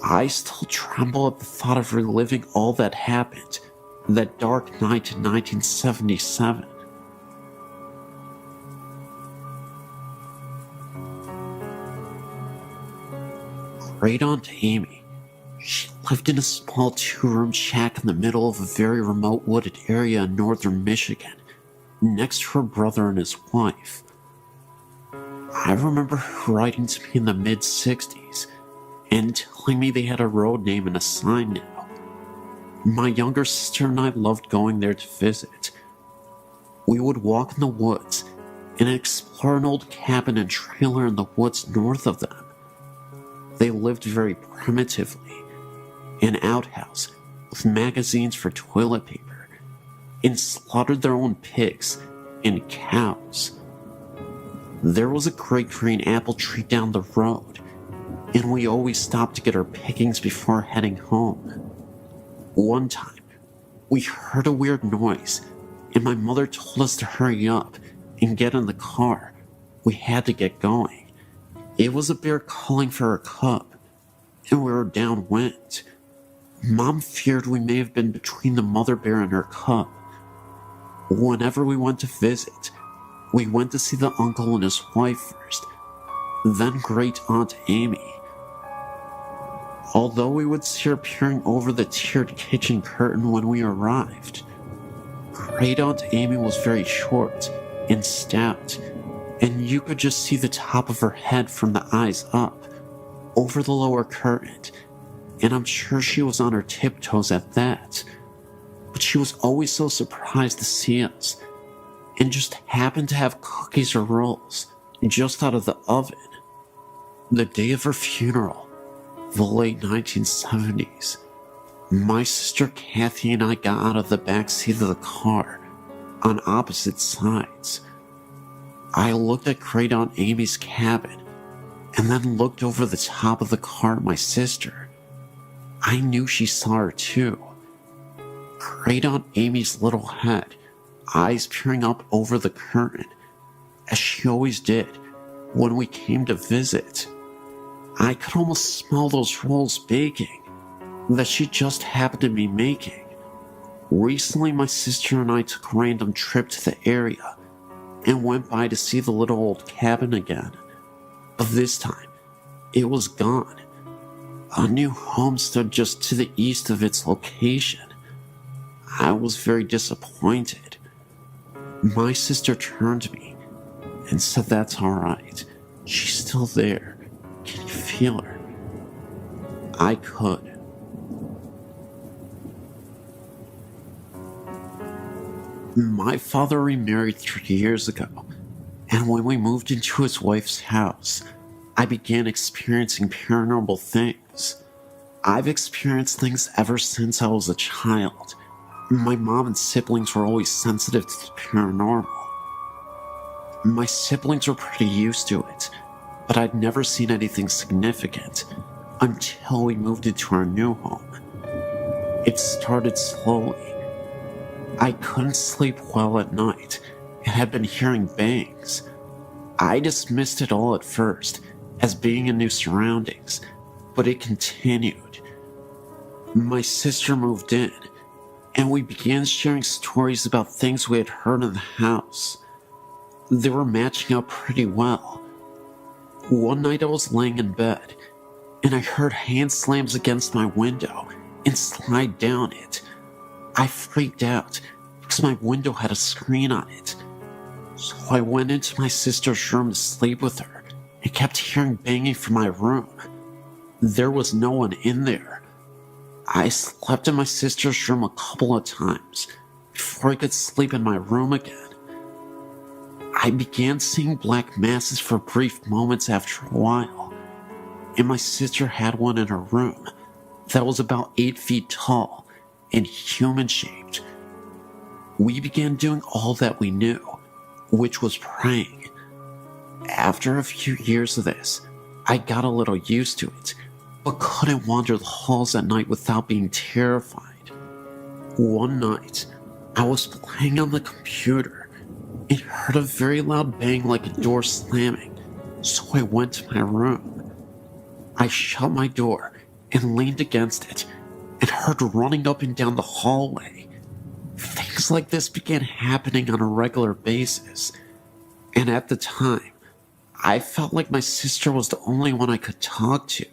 I still tremble at the thought of reliving all that happened that dark night in 1977. Great Aunt Amy. She lived in a small 2-room shack in the middle of a very remote wooded area in northern Michigan, next to her brother and his wife. I remember her writing to me in the mid-60s and telling me they had a road name and a sign now. My younger sister and I loved going there to visit. We would walk in the woods and explore an old cabin and trailer in the woods north of them. They lived very primitively, an outhouse with magazines for toilet paper, and slaughtered their own pigs and cows. There was a great green apple tree down the road, and we always stopped to get our pickings before heading home. One time, we heard a weird noise, and my mother told us to hurry up and get in the car. We had to get going. It was a bear calling for her cub, and we were downwind. Mom feared we may have been between the mother bear and her cub. Whenever we went to visit, we went to see the uncle and his wife first, then Great Aunt Amy. Although we would see her peering over the tiered kitchen curtain when we arrived, Great Aunt Amy was very short and stout, and you could just see the top of her head from the eyes up, over the lower curtain, and I'm sure she was on her tiptoes at that. But she was always so surprised to see us, and just happened to have cookies or rolls just out of the oven. The day of her funeral, the late 1970s, my sister Kathy and I got out of the back seat of the car on opposite sides. I looked at Great Aunt Amy's cabin and then looked over the top of the car at my sister. I knew she saw her too. Great Aunt Amy's little head, eyes peering up over the curtain, as she always did when we came to visit. I could almost smell those rolls baking that she just happened to be making. Recently, my sister and I took a random trip to the area and went by to see the little old cabin again. But this time, it was gone. A new home stood just to the east of its location. I was very disappointed. My sister turned to me and said, "That's alright. She's still there. Can you feel her?" I could. My father remarried 3 years ago, and when we moved into his wife's house, I began experiencing paranormal things. I've experienced things ever since I was a child. My mom and siblings were always sensitive to the paranormal. My siblings were pretty used to it, but I'd never seen anything significant until we moved into our new home. It started slowly. I couldn't sleep well at night and had been hearing bangs. I dismissed it all at first as being in new surroundings, but it continued. My sister moved in, and we began sharing stories about things we had heard in the house. They were matching up pretty well. One night I was laying in bed, and I heard hand slams against my window and slide down it. I freaked out because my window had a screen on it. So I went into my sister's room to sleep with her and kept hearing banging from my room. There was no one in there. I slept in my sister's room a couple of times before I could sleep in my room again. I began seeing black masses for brief moments after a while, and my sister had one in her room that was about 8 feet tall and human-shaped. We began doing all that we knew, which was praying. After a few years of this, I got a little used to it, but couldn't wander the halls at night without being terrified. One night, I was playing on the computer and heard a very loud bang like a door slamming, so I went to my room. I shut my door and leaned against it and heard running up and down the hallway. Things like this began happening on a regular basis, and at the time, I felt like my sister was the only one I could talk to.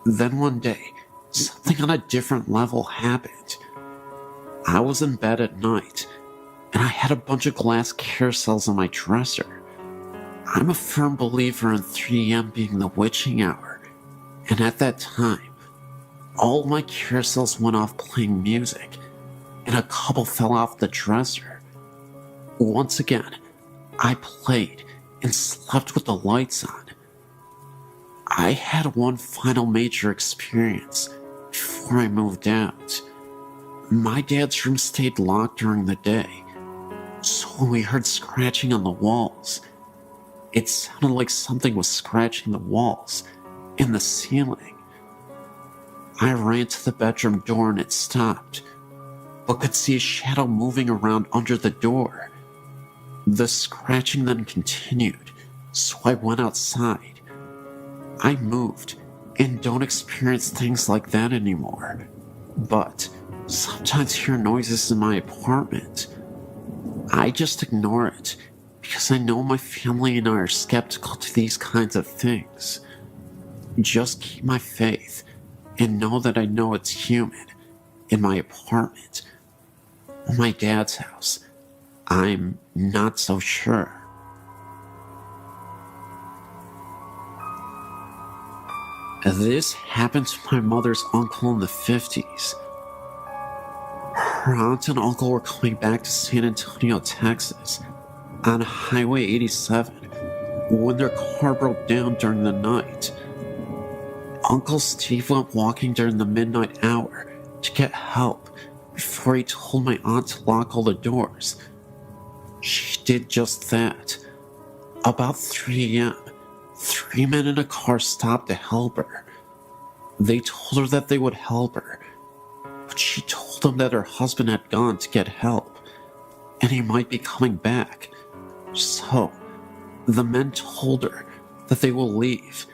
Then one day, something on a different level happened. I was in bed at night, and I had a bunch of glass carousels on my dresser. I'm a firm believer in 3 a.m. being the witching hour, and at that time, all my carousels went off playing music, and a couple fell off the dresser. Once again, I played and slept with the lights on. I had one final major experience before I moved out. My dad's room stayed locked during the day, so when we heard scratching on the walls, it sounded like something was scratching the walls and the ceiling. I ran to the bedroom door and it stopped, but could see a shadow moving around under the door. The scratching then continued, so I went outside. I moved and don't experience things like that anymore, but sometimes hear noises in my apartment. I just ignore it because I know my family and I are skeptical to these kinds of things. Just keep my faith and know that I know it's human in my apartment. My dad's house, I'm not so sure. This happened to my mother's uncle in the 50s. Her aunt and uncle were coming back to San Antonio, Texas, on Highway 87 when their car broke down during the night. Uncle Steve went walking during the midnight hour to get help before he told my aunt to lock all the doors. She did just that. About 3 a.m., 3 men in a car stopped to help her. They told her that they would help her, but she told them that her husband had gone to get help, and he might be coming back. So, the men told her that they will leave,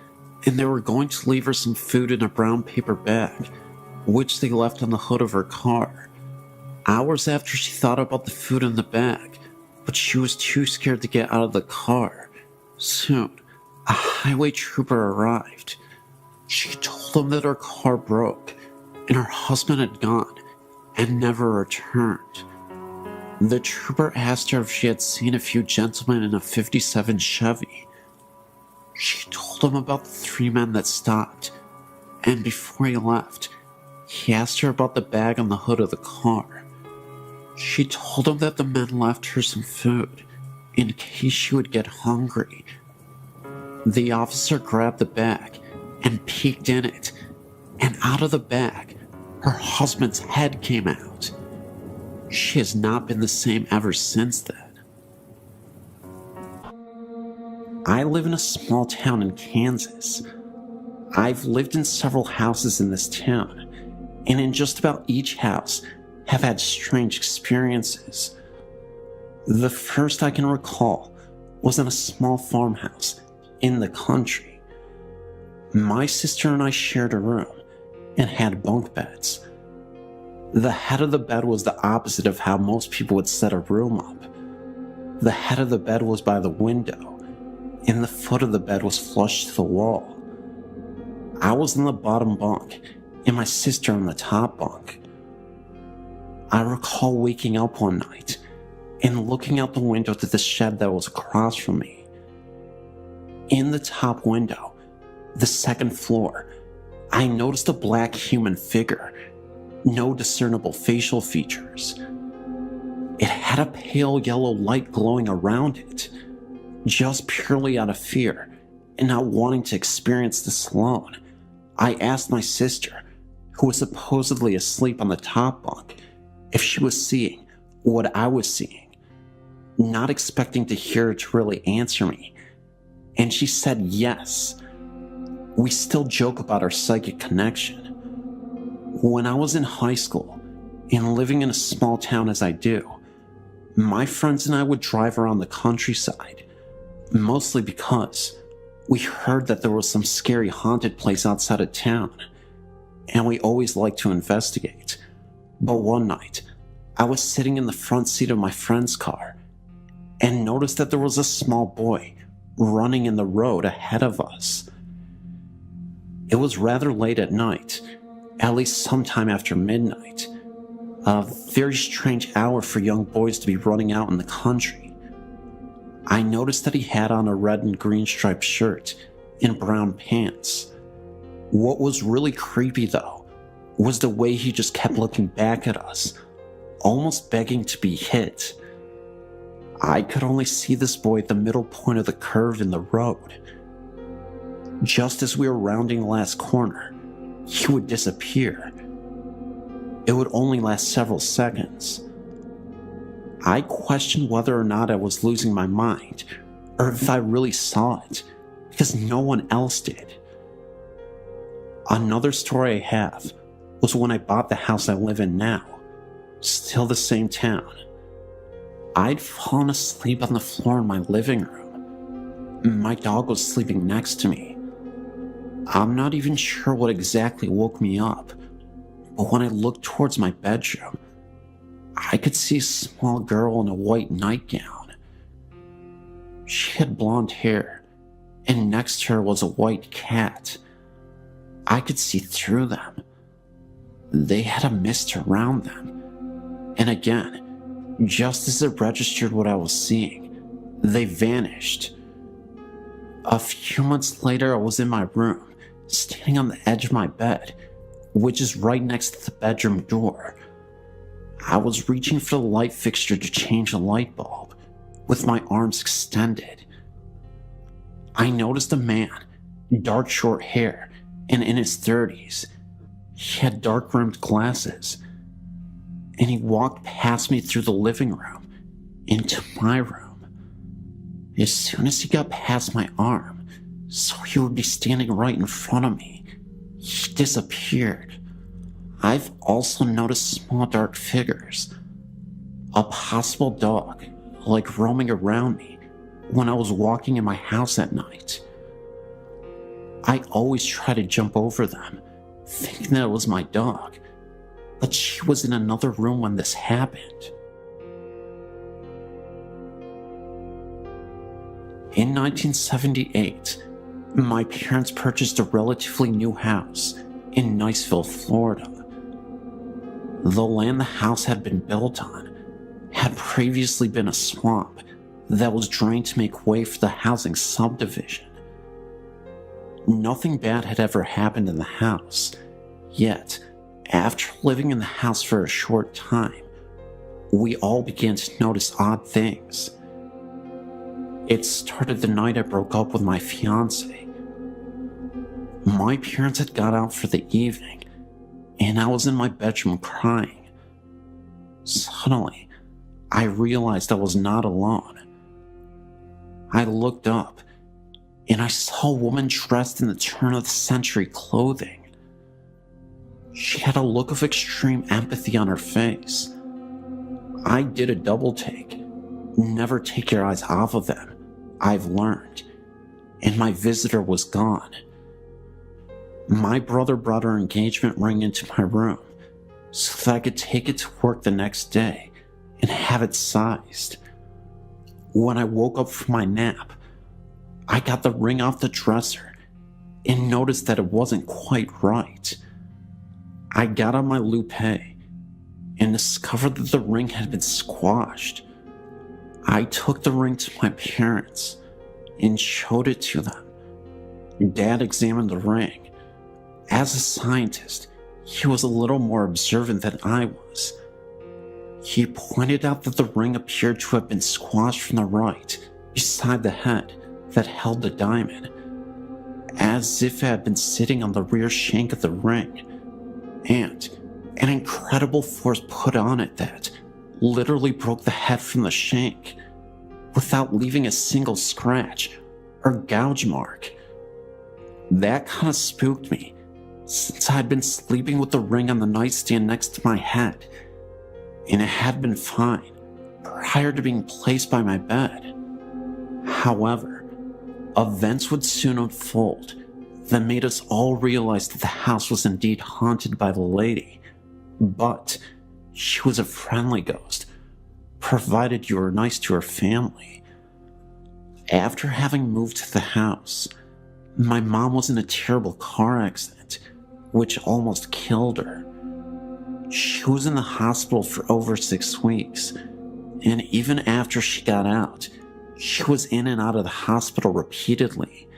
and they were going to leave her some food in a brown paper bag, which they left on the hood of her car. Hours after she thought about the food in the bag, but she was too scared to get out of the car. Soon, a highway trooper arrived. She told them that her car broke, and her husband had gone and never returned. The trooper asked her if she had seen a few gentlemen in a 57 Chevy. She told him about the 3 men that stopped, and before he left, he asked her about the bag on the hood of the car. She told him that the men left her some food in case she would get hungry. The officer grabbed the bag and peeked in it, and out of the bag, her husband's head came out. She has not been the same ever since then. I live in a small town in Kansas. I've lived in several houses in this town, and in just about each house have had strange experiences. The first I can recall was in a small farmhouse in the country. My sister and I shared a room and had bunk beds. The head of the bed was the opposite of how most people would set a room up. The head of the bed was by the window, and the foot of the bed was flush to the wall. I was in the bottom bunk, and my sister on the top bunk. I recall waking up one night and looking out the window to the shed that was across from me. In the top window, the second floor, I noticed a black human figure. No discernible facial features. It had a pale yellow light glowing around it, just purely out of fear and not wanting to experience this alone. I asked my sister, who was supposedly asleep on the top bunk, if she was seeing what I was seeing, not expecting to hear her to really answer me, and she said yes. We still joke about our psychic connection. When I was in high school and living in a small town as I do, my friends and I would drive around the countryside, mostly because we heard that there was some scary haunted place outside of town, and we always liked to investigate. But one night, I was sitting in the front seat of my friend's car and noticed that there was a small boy running in the road ahead of us. It was rather late at night, at least sometime after midnight. A very strange hour for young boys to be running out in the country. I noticed that he had on a red and green striped shirt and brown pants. What was really creepy though was the way he just kept looking back at us, almost begging to be hit. I could only see this boy at the middle point of the curve in the road. Just as we were rounding the last corner, he would disappear. It would only last several seconds. I questioned whether or not I was losing my mind, or if I really saw it, because no one else did. Another story I have was when I bought the house I live in now, still the same town. I'd fallen asleep on the floor in my living room. My dog was sleeping next to me. I'm not even sure what exactly woke me up, but when I looked towards my bedroom, I could see a small girl in a white nightgown. She had blonde hair, and next to her was a white cat. I could see through them. They had a mist around them. And again, just as it registered what I was seeing, they vanished. A few months later, I was in my room, standing on the edge of my bed, which is right next to the bedroom door. I was reaching for the light fixture to change a light bulb, with my arms extended. I noticed a man, dark short hair, and in his 30s. He had dark-rimmed glasses, and he walked past me through the living room into my room. As soon as he got past my arm, so he would be standing right in front of me, he disappeared. I've also noticed small dark figures, a possible dog, like roaming around me when I was walking in my house at night. I always try to jump over them, thinking that it was my dog, but she was in another room when this happened. In 1978, my parents purchased a relatively new house in Niceville, Florida. The land the house had been built on had previously been a swamp that was drained to make way for the housing subdivision. Nothing bad had ever happened in the house, yet, after living in the house for a short time, we all began to notice odd things. It started the night I broke up with my fiance. My parents had got out for the evening, and I was in my bedroom crying. Suddenly, I realized I was not alone. I looked up, and I saw a woman dressed in the turn-of-the-century clothing. She had a look of extreme empathy on her face. I did a double take. Never take your eyes off of them, I've learned. And my visitor was gone. My brother brought her engagement ring into my room so that I could take it to work the next day and have it sized. When I woke up from my nap, I got the ring off the dresser and noticed that it wasn't quite right. I got on my loupe and discovered that the ring had been squashed. I took the ring to my parents and showed it to them. Dad examined the ring. As a scientist, he was a little more observant than I was. He pointed out that the ring appeared to have been squashed from the right, beside the head that held the diamond, as if it had been sitting on the rear shank of the ring, and an incredible force put on it that literally broke the head from the shank, without leaving a single scratch or gouge mark. That kind of spooked me, since I had been sleeping with the ring on the nightstand next to my head, and it had been fine prior to being placed by my bed. However, events would soon unfold that made us all realize that the house was indeed haunted by the lady, but she was a friendly ghost, provided you were nice to her family. After having moved to the house, my mom was in a terrible car accident, which almost killed her. She was in the hospital for over 6 weeks, and even after she got out, she was in and out of the hospital repeatedly.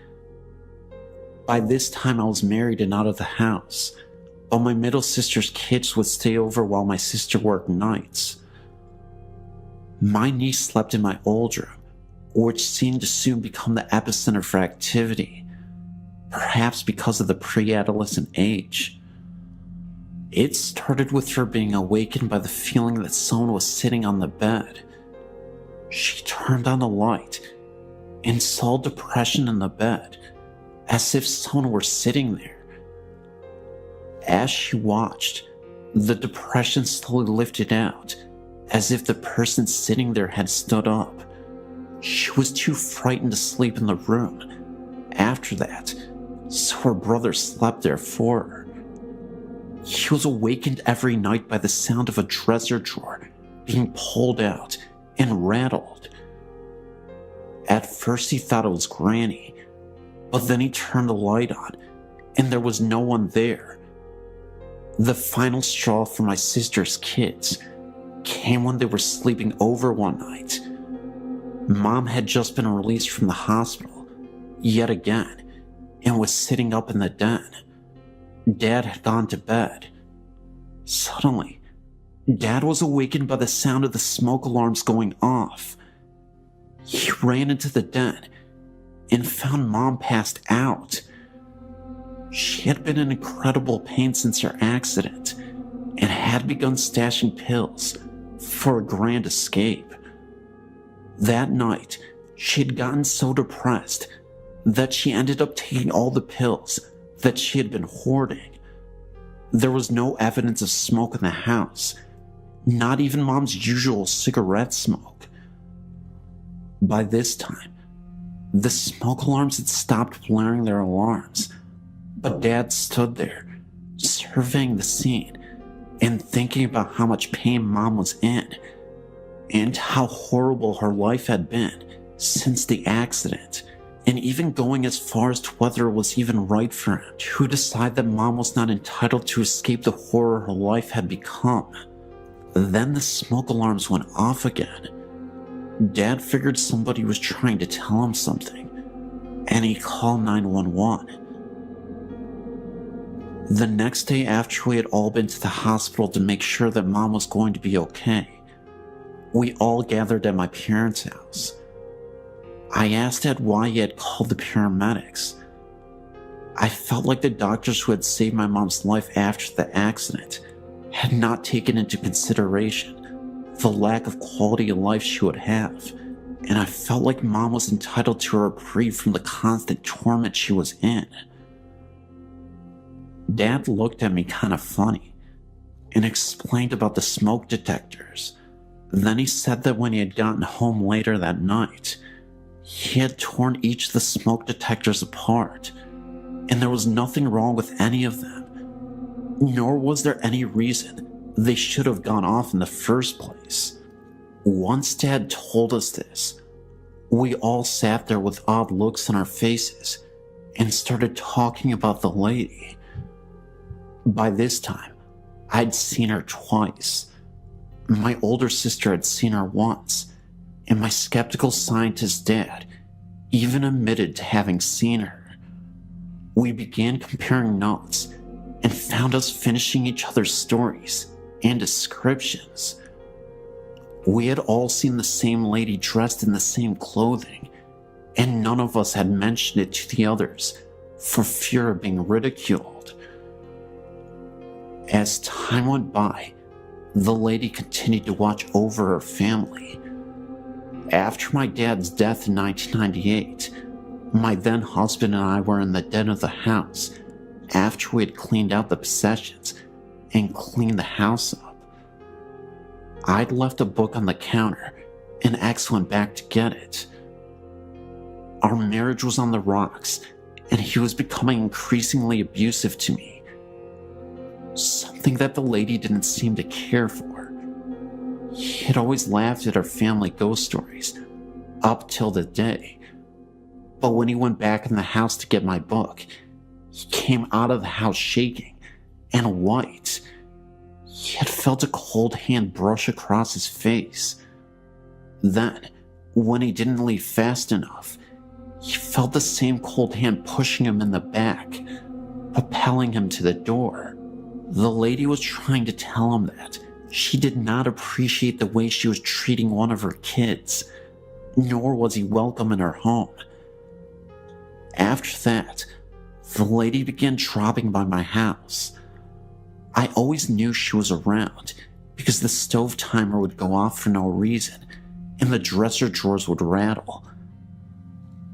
By this time I was married and out of the house, but my middle sister's kids would stay over while my sister worked nights. My niece slept in my old room, which seemed to soon become the epicenter for activity, perhaps because of the pre-adolescent age. It started with her being awakened by the feeling that someone was sitting on the bed. She turned on the light and saw depression in the bed, as if someone were sitting there. As she watched, the depression slowly lifted out, as if the person sitting there had stood up. She was too frightened to sleep in the room after that, so her brother slept there for her. He was awakened every night by the sound of a dresser drawer being pulled out and rattled. At first he thought it was Granny, but then he turned the light on and there was no one there. The final straw for my sister's kids came when they were sleeping over one night. Mom had just been released from the hospital, yet again, and was sitting up in the den. Dad had gone to bed. Suddenly, Dad was awakened by the sound of the smoke alarms going off. He ran into the den and found Mom passed out. She had been in incredible pain since her accident and had begun stashing pills for a grand escape. That night, she had gotten so depressed that she ended up taking all the pills that she had been hoarding. There was no evidence of smoke in the house, not even Mom's usual cigarette smoke. By this time, the smoke alarms had stopped blaring their alarms, but Dad stood there, surveying the scene and thinking about how much pain Mom was in and how horrible her life had been since the accident, and even going as far as to whether it was even right for him to decide that Mom was not entitled to escape the horror her life had become. Then the smoke alarms went off again. Dad figured somebody was trying to tell him something, and he called 911. The next day, after we had all been to the hospital to make sure that Mom was going to be okay, we all gathered at my parents' house. I asked Dad why he had called the paramedics. I felt like the doctors who had saved my mom's life after the accident had not taken into consideration the lack of quality of life she would have, and I felt like Mom was entitled to a reprieve from the constant torment she was in. Dad looked at me kind of funny and explained about the smoke detectors. Then he said that when he had gotten home later that night, he had torn each of the smoke detectors apart, and there was nothing wrong with any of them, nor was there any reason they should have gone off in the first place. Once Dad told us this, we all sat there with odd looks on our faces and started talking about the lady. By this time, I'd seen her twice. My older sister had seen her once, and my skeptical scientist dad even admitted to having seen her. We began comparing notes and found us finishing each other's stories and descriptions. We had all seen the same lady dressed in the same clothing, and none of us had mentioned it to the others for fear of being ridiculed. As time went by, the lady continued to watch over her family. After my dad's death in 1998, my then husband and I were in the den of the house after we had cleaned out the possessions and cleaned the house up. I'd left a book on the counter, and X went back to get it. Our marriage was on the rocks, and he was becoming increasingly abusive to me. Something that the lady didn't seem to care for. He had always laughed at our family ghost stories, up till the day. But when he went back in the house to get my book, he came out of the house shaking and white. He had felt a cold hand brush across his face. Then, when he didn't leave fast enough, he felt the same cold hand pushing him in the back, propelling him to the door. The lady was trying to tell him that she did not appreciate the way she was treating one of her kids, nor was he welcome in her home. After that, the lady began dropping by my house. I always knew she was around because the stove timer would go off for no reason and the dresser drawers would rattle.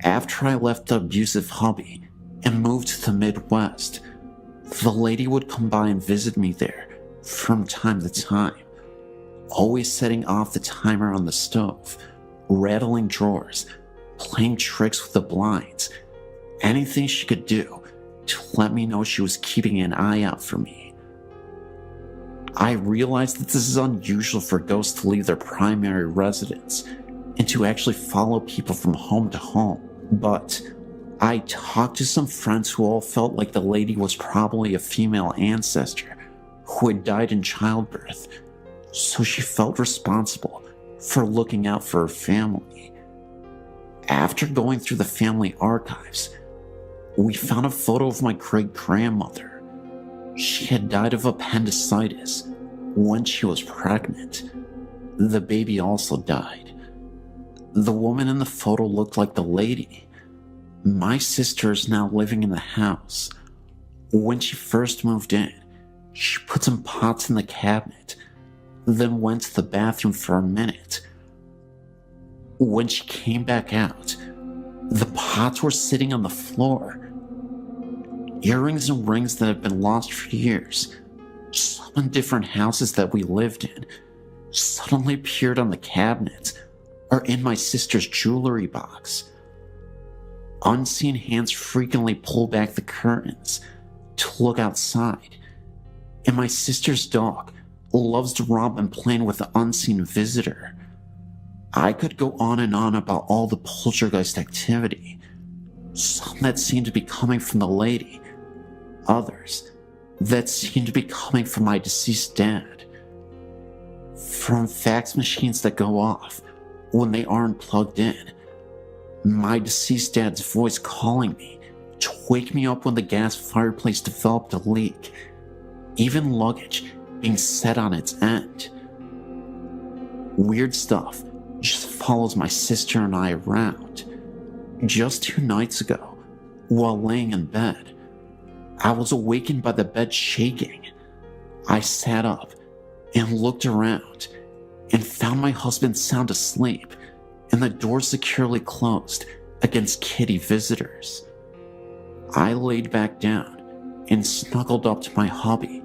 After I left the abusive hubby and moved to the Midwest, the lady would come by and visit me there from time to time, always setting off the timer on the stove, rattling drawers, playing tricks with the blinds, anything she could do to let me know she was keeping an eye out for me. I realized that this is unusual for ghosts to leave their primary residence and to actually follow people from home to home, but I talked to some friends who all felt like the lady was probably a female ancestor who had died in childbirth, so she felt responsible for looking out for her family. After going through the family archives, We found a photo of my great-grandmother. She had died of appendicitis when she was pregnant. The baby also died. The woman in the photo looked like the lady. My sister is now living in the house. When she first moved in, she put some pots in the cabinet, then went to the bathroom for a minute. When she came back out, the pots were sitting on the floor. Earrings and rings that had been lost for years, some in different houses that we lived in, suddenly appeared on the cabinet or in my sister's jewelry box. Unseen hands frequently pull back the curtains to look outside, and my sister's dog loves to romp and play with the unseen visitor. I could go on and on about all the poltergeist activity, some that seemed to be coming from the lady, others that seemed to be coming from my deceased dad. From fax machines that go off when they aren't plugged in, my deceased dad's voice calling me to wake me up when the gas fireplace developed a leak, even luggage being set on its end. Weird stuff just follows my sister and I around. Just 2 nights ago, while laying in bed, I was awakened by the bed shaking. I sat up and looked around and found my husband sound asleep and the door securely closed against kitty visitors. I laid back down and snuggled up to my hubby,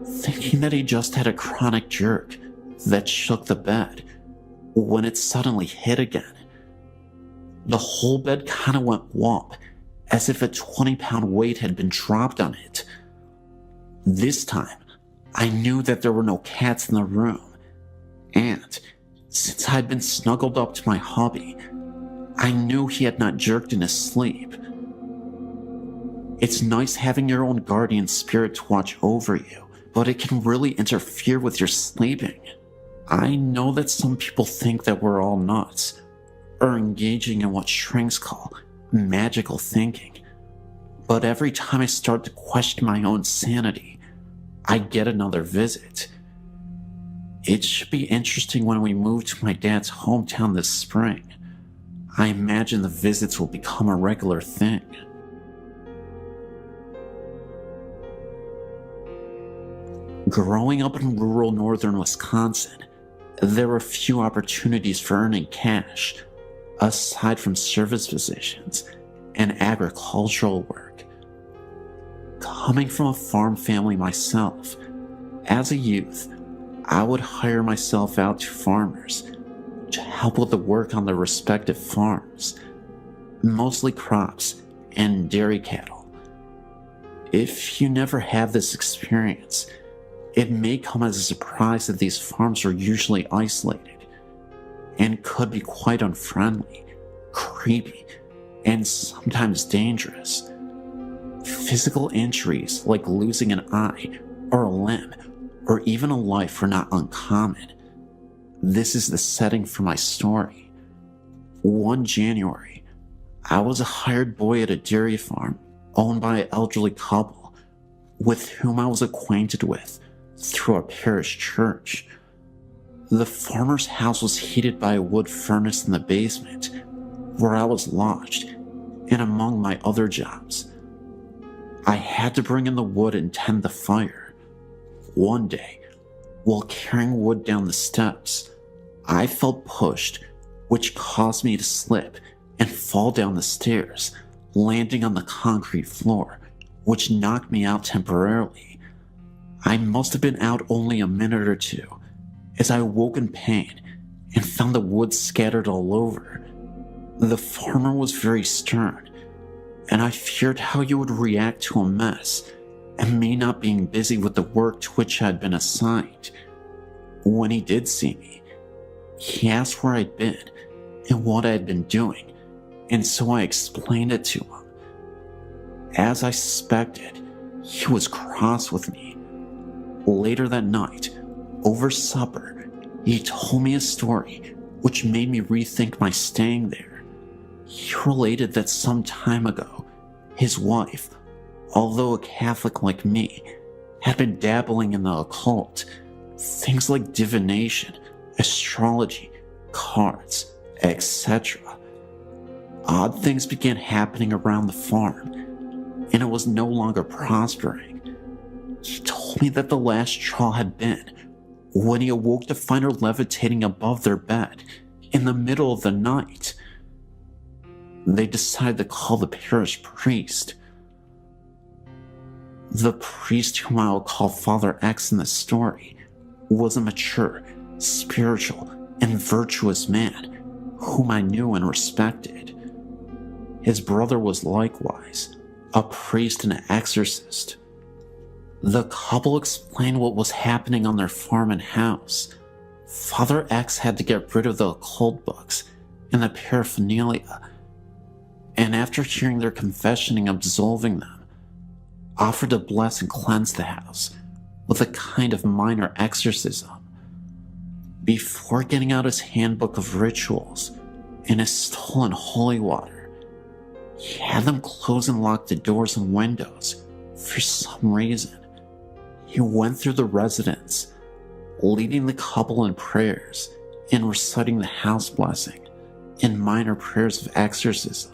thinking that he just had a chronic jerk that shook the bed when it suddenly hit again. The whole bed kind of went womp, as if a 20-pound weight had been dropped on it. This time, I knew that there were no cats in the room, and since I had been snuggled up to my hubby, I knew he had not jerked in his sleep. It's nice having your own guardian spirit to watch over you, but it can really interfere with your sleeping. I know that some people think that we're all nuts, or engaging in what shrinks call magical thinking, but every time I start to question my own sanity, I get another visit. It should be interesting when we move to my dad's hometown this spring. I imagine the visits will become a regular thing. Growing up in rural northern Wisconsin, there were few opportunities for earning cash, aside from service positions and agricultural work. Coming from a farm family myself, as a youth, I would hire myself out to farmers to help with the work on their respective farms, mostly crops and dairy cattle. If you never have this experience, it may come as a surprise that these farms are usually isolated and could be quite unfriendly, creepy, and sometimes dangerous. Physical injuries like losing an eye or a limb or even a life are not uncommon. This is the setting for my story. One January, I was a hired boy at a dairy farm owned by an elderly couple with whom I was acquainted with through a parish church. The farmer's house was heated by a wood furnace in the basement, where I was lodged, and among my other jobs, I had to bring in the wood and tend the fire. One day, while carrying wood down the steps, I felt pushed, which caused me to slip and fall down the stairs, landing on the concrete floor, which knocked me out temporarily. I must have been out only a minute or two, as I woke in pain and found the wood scattered all over. The farmer was very stern, and I feared how he would react to a mess and me not being busy with the work to which I had been assigned. When he did see me, he asked where I'd been and what I had been doing, and so I explained it to him. As I suspected, he was cross with me. Later that night, over supper, he told me a story which made me rethink my staying there. He related that some time ago, His wife, although a Catholic like me, had been dabbling in the occult, things like divination, astrology, cards, etc. Odd things began happening around the farm, and it was no longer prospering. He told me that the last straw had been when he awoke to find her levitating above their bed in the middle of the night. They decided to call the parish priest. The priest, whom I will call Father X in the story, was a mature, spiritual, and virtuous man whom I knew and respected. His brother was likewise a priest and an exorcist. The couple explained what was happening on their farm and house. Father X had to get rid of the occult books and the paraphernalia, and after hearing their confession and absolving them, offered to bless and cleanse the house with a kind of minor exorcism. Before getting out his handbook of rituals and his stolen holy water, he had them close and lock the doors and windows. For some reason, he went through the residence, leading the couple in prayers and reciting the house blessing and minor prayers of exorcism,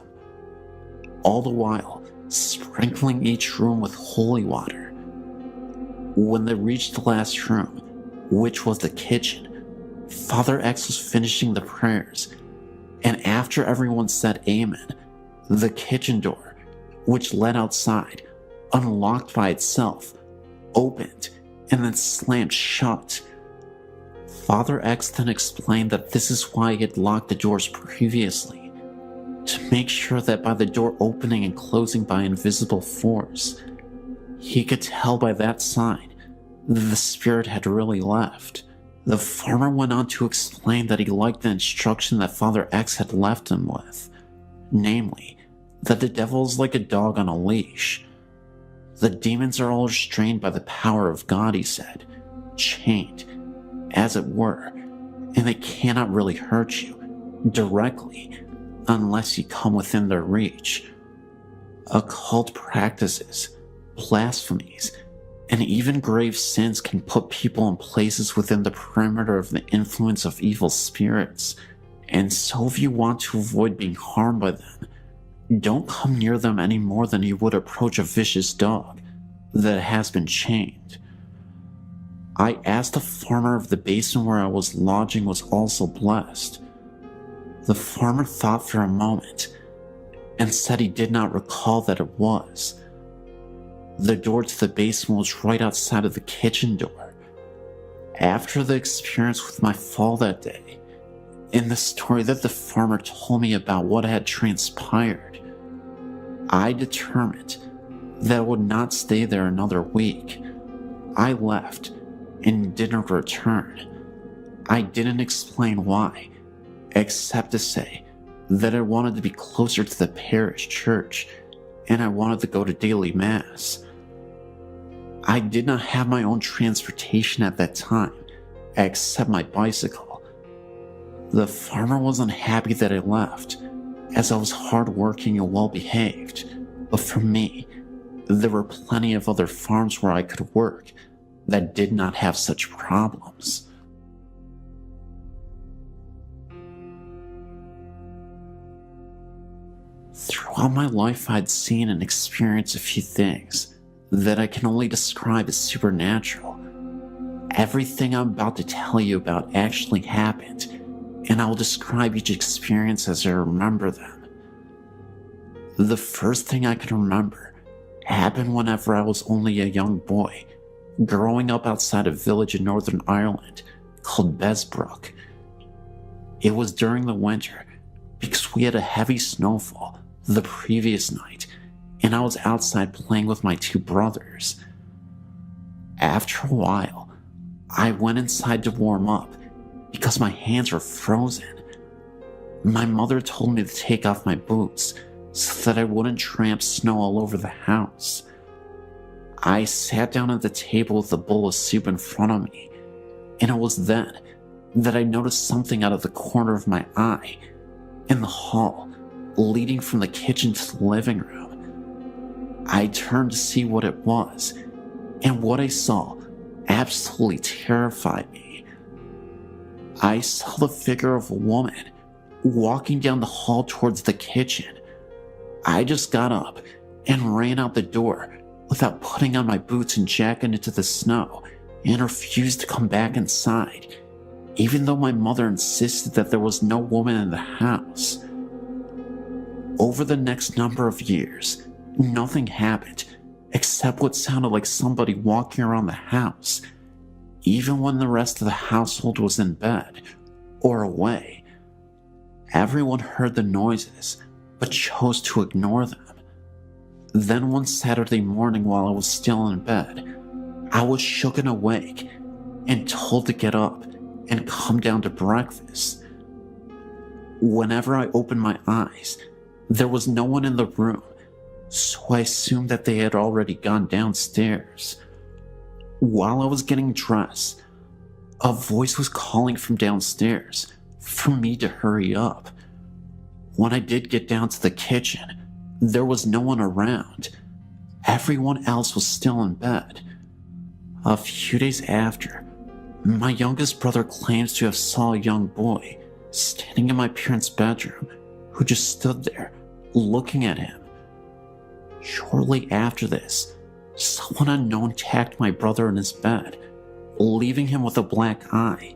all the while sprinkling each room with holy water. When they reached the last room, which was the kitchen, Father X was finishing the prayers, and after everyone said amen, the kitchen door, which led outside, unlocked by itself, opened and then slammed shut. Father X then explained that this is why he had locked the doors previously, to make sure that by the door opening and closing by invisible force, he could tell by that sign that the spirit had really left. The farmer went on to explain that he liked the instruction that Father X had left him with, namely, that the devil is like a dog on a leash. The demons are all restrained by the power of God, he said, chained, as it were, and they cannot really hurt you directly unless you come within their reach. Occult practices, blasphemies, and even grave sins can put people in places within the perimeter of the influence of evil spirits, and so if you want to avoid being harmed by them, don't come near them any more than you would approach a vicious dog that has been chained. I asked the farmer if the basin where I was lodging was also blessed. The farmer thought for a moment and said he did not recall that it was. The door to the basement was right outside of the kitchen door. After the experience with my fall that day, and the story that the farmer told me about what had transpired, I determined that I would not stay there another week. I left and didn't return. I didn't explain why, except to say that I wanted to be closer to the parish church and I wanted to go to daily mass. I did not have my own transportation at that time, except my bicycle. The farmer was unhappy that I left, as I was hardworking and well-behaved, but for me, there were plenty of other farms where I could work that did not have such problems. Throughout my life, I'd seen and experienced a few things that I can only describe as supernatural. Everything I'm about to tell you about actually happened, and I will describe each experience as I remember them. The first thing I can remember happened whenever I was only a young boy, growing up outside a village in Northern Ireland called Besbrook. It was during the winter, because we had a heavy snowfall the previous night, and I was outside playing with my two brothers. After a while, I went inside to warm up because my hands were frozen. My mother told me to take off my boots so that I wouldn't tramp snow all over the house. I sat down at the table with a bowl of soup in front of me, and it was then that I noticed something out of the corner of my eye in the hall leading from the kitchen to the living room. I turned to see what it was, and what I saw absolutely terrified me. I saw the figure of a woman walking down the hall towards the kitchen. I just got up and ran out the door without putting on my boots and jacket into the snow, and refused to come back inside, even though my mother insisted that there was no woman in the house. Over the next number of years, nothing happened except what sounded like somebody walking around the house, even when the rest of the household was in bed or away. Everyone heard the noises, but chose to ignore them. Then one Saturday morning, while I was still in bed, I was shook and awake and told to get up and come down to breakfast. Whenever I opened my eyes, there was no one in the room, so I assumed that they had already gone downstairs. While I was getting dressed, a voice was calling from downstairs for me to hurry up. When I did get down to the kitchen, there was no one around. Everyone else was still in bed. A few days after, my youngest brother claims to have saw a young boy standing in my parents' bedroom who just stood there looking at him. Shortly after this, someone unknown attacked my brother in his bed, leaving him with a black eye.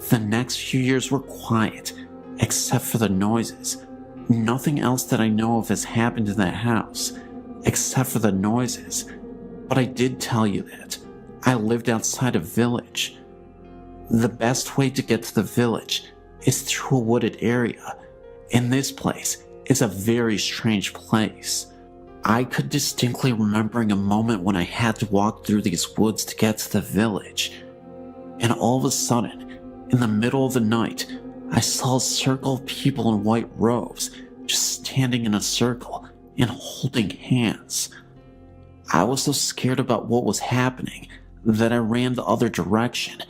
The next few years were quiet, except for the noises. Nothing else that I know of has happened in that house, except for the noises. But I did tell you that I lived outside a village. The best way to get to the village is through a wooded area, and this place is a very strange place. I could distinctly remembering a moment when I had to walk through these woods to get to the village, and all of a sudden, in the middle of the night, I saw a circle of people in white robes just standing in a circle and holding hands. I was so scared about what was happening that I ran the other direction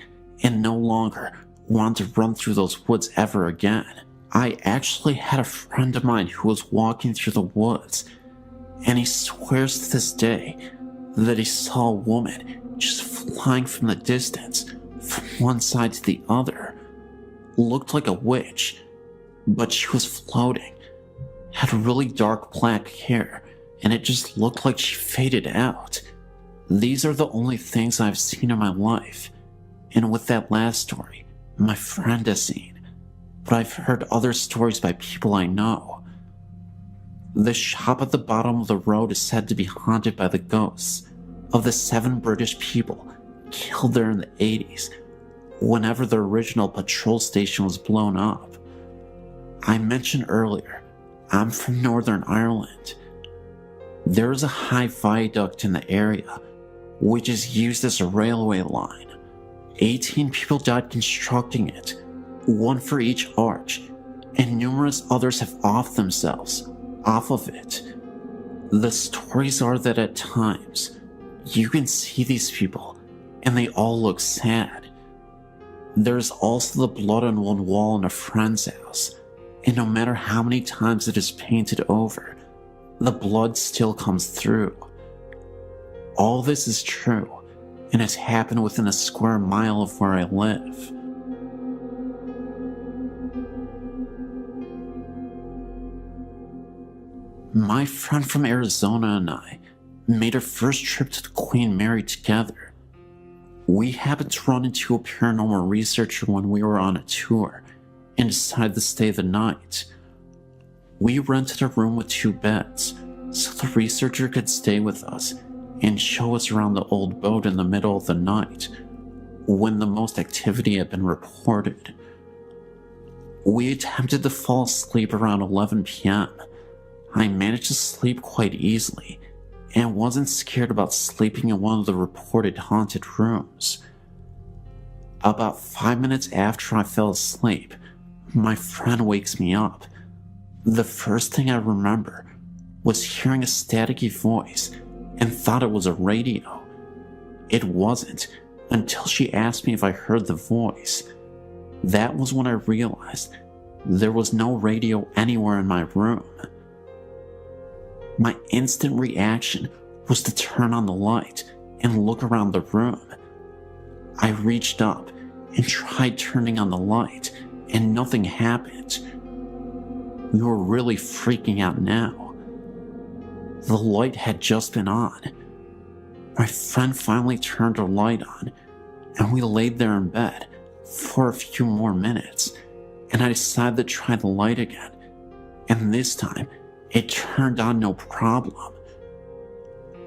and no longer wanted to run through those woods ever again. I actually had a friend of mine who was walking through the woods, and he swears to this day that he saw a woman just flying from the distance from one side to the other. Looked like a witch, but she was floating, had really dark black hair, and it just looked like she faded out. These are the only things I've seen in my life, and with that last story, my friend has seen, but I've heard other stories by people I know. The shop at the bottom of the road is said to be haunted by the ghosts of the 7 British people killed there in the 80s, whenever the original patrol station was blown up. I mentioned earlier, I'm from Northern Ireland. There is a high viaduct in the area, which is used as a railway line. 18 people died constructing it, 1 for each arch, and numerous others have offed themselves off of it. The stories are that at times, you can see these people, and they all look sad. There's also the blood on one wall in a friend's house, and no matter how many times it is painted over, the blood still comes through. All this is true, and has happened within a square mile of where I live. My friend from Arizona and I made our first trip to the Queen Mary together. We happened to run into a paranormal researcher when we were on a tour and decided to stay the night. We rented a room with 2 beds so the researcher could stay with us and show us around the old boat in the middle of the night when the most activity had been reported. We attempted to fall asleep around 11 p.m. I managed to sleep quite easily and wasn't scared about sleeping in one of the reported haunted rooms. About 5 minutes after I fell asleep, my friend wakes me up. The first thing I remember was hearing a staticky voice and thought it was a radio. It wasn't until she asked me if I heard the voice. That was when I realized there was no radio anywhere in my room. My instant reaction was to turn on the light and look around the room. I reached up and tried turning on the light, and nothing happened. We were really freaking out now. The light had just been on. My friend finally turned her light on, and we laid there in bed for a few more minutes, and I decided to try the light again, and this time it turned on no problem.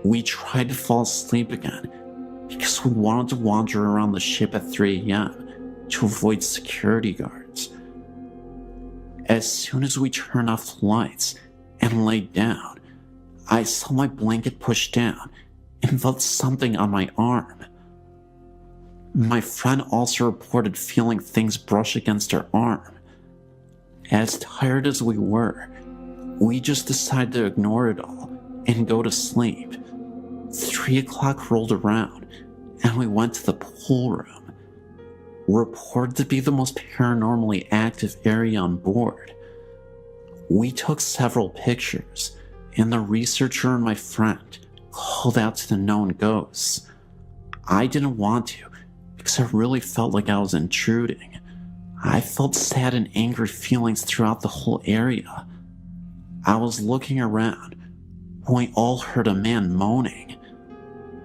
We tried to fall asleep again because we wanted to wander around the ship at 3 a.m. to avoid security guards. As soon as we turned off the lights and laid down, I saw my blanket pushed down and felt something on my arm. My friend also reported feeling things brush against her arm. As tired as we were, we just decided to ignore it all and go to sleep. 3 o'clock rolled around and we went to the pool room, reported to be the most paranormally active area on board. We took several pictures, and the researcher and my friend called out to the known ghosts. I didn't want to because I really felt like I was intruding. I felt sad and angry feelings throughout the whole area. I was looking around when we all heard a man moaning.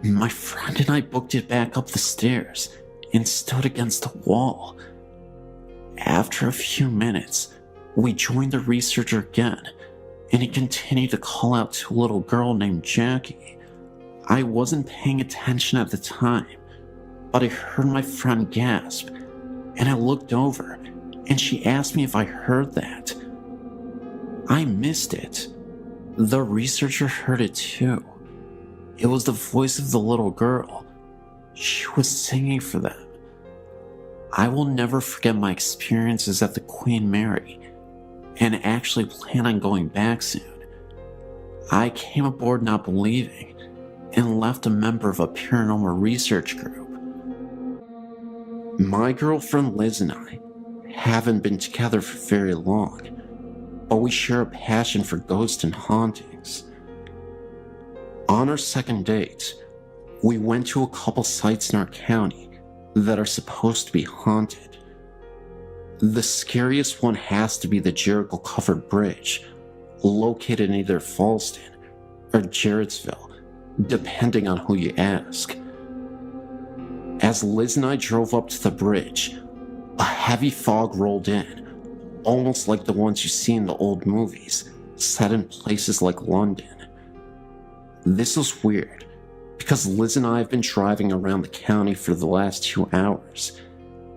My friend and I booked it back up the stairs and stood against the wall. After a few minutes, we joined the researcher again, and he continued to call out to a little girl named Jackie. I wasn't paying attention at the time, but I heard my friend gasp, and I looked over, and she asked me if I heard that. I missed it. The researcher heard it too. It was the voice of the little girl. She was singing for them. I will never forget my experiences at the Queen Mary, and actually plan on going back soon. I came aboard not believing, and left a member of a paranormal research group. My girlfriend Liz and I haven't been together for very long, but we share a passion for ghosts and hauntings. On our second date, we went to a couple sites in our county that are supposed to be haunted. The scariest one has to be the Jericho-covered bridge, located in either Falston or Jarrettsville, depending on who you ask. As Liz and I drove up to the bridge, a heavy fog rolled in, almost like the ones you see in the old movies, set in places like London. This was weird, because Liz and I have been driving around the county for the last 2 hours,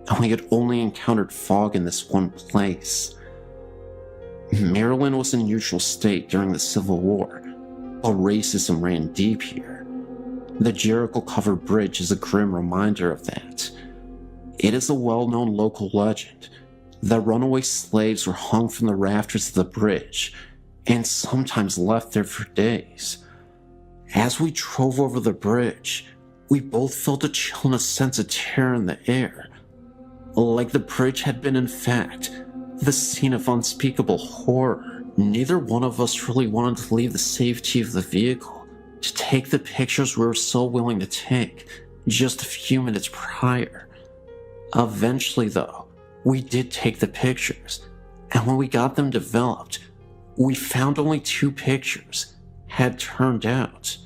and we had only encountered fog in this one place. Maryland was a neutral state during the Civil War, but racism ran deep here. The Jericho-covered bridge is a grim reminder of that. It is a well-known local legend that runaway slaves were hung from the rafters of the bridge, and sometimes left there for days. As we drove over the bridge, we both felt a chill and a sense of terror in the air, like the bridge had been, in fact, the scene of unspeakable horror. Neither one of us really wanted to leave the safety of the vehicle to take the pictures we were so willing to take just a few minutes prior. Eventually, though, we did take the pictures, and when we got them developed, we found only 2 pictures had turned out.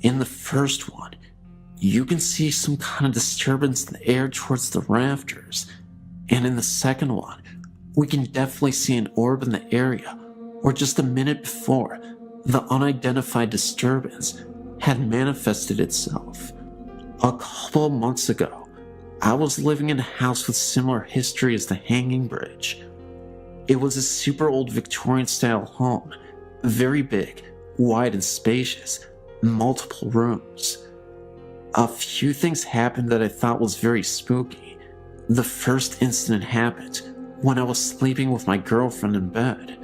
In the first one, you can see some kind of disturbance in the air towards the rafters, and in the second one, we can definitely see an orb in the area where just a minute before, the unidentified disturbance had manifested itself. A couple of months ago, I was living in a house with similar history as the Hanging Bridge. It was a super old Victorian-style home, very big, wide and spacious, multiple rooms. A few things happened that I thought was very spooky. The first incident happened when I was sleeping with my girlfriend in bed.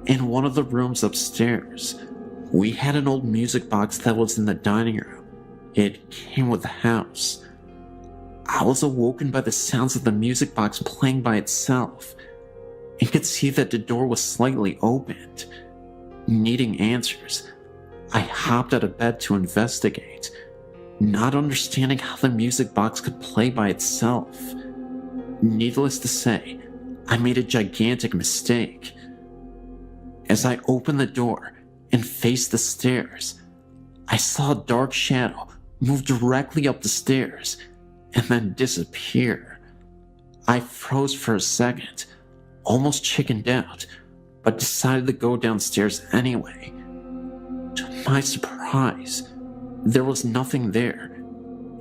In one of the rooms upstairs, we had an old music box that was in the dining room. It came with the house. I was awoken by the sounds of the music box playing by itself, and could see that the door was slightly opened. needing answers, I hopped out of bed to investigate, not understanding how the music box could play by itself. Needless to say, I made a gigantic mistake. As I opened the door and faced the stairs, I saw a dark shadow move directly up the stairs and then disappear. I froze for a second, almost chickened out, but decided to go downstairs anyway. To my surprise, there was nothing there,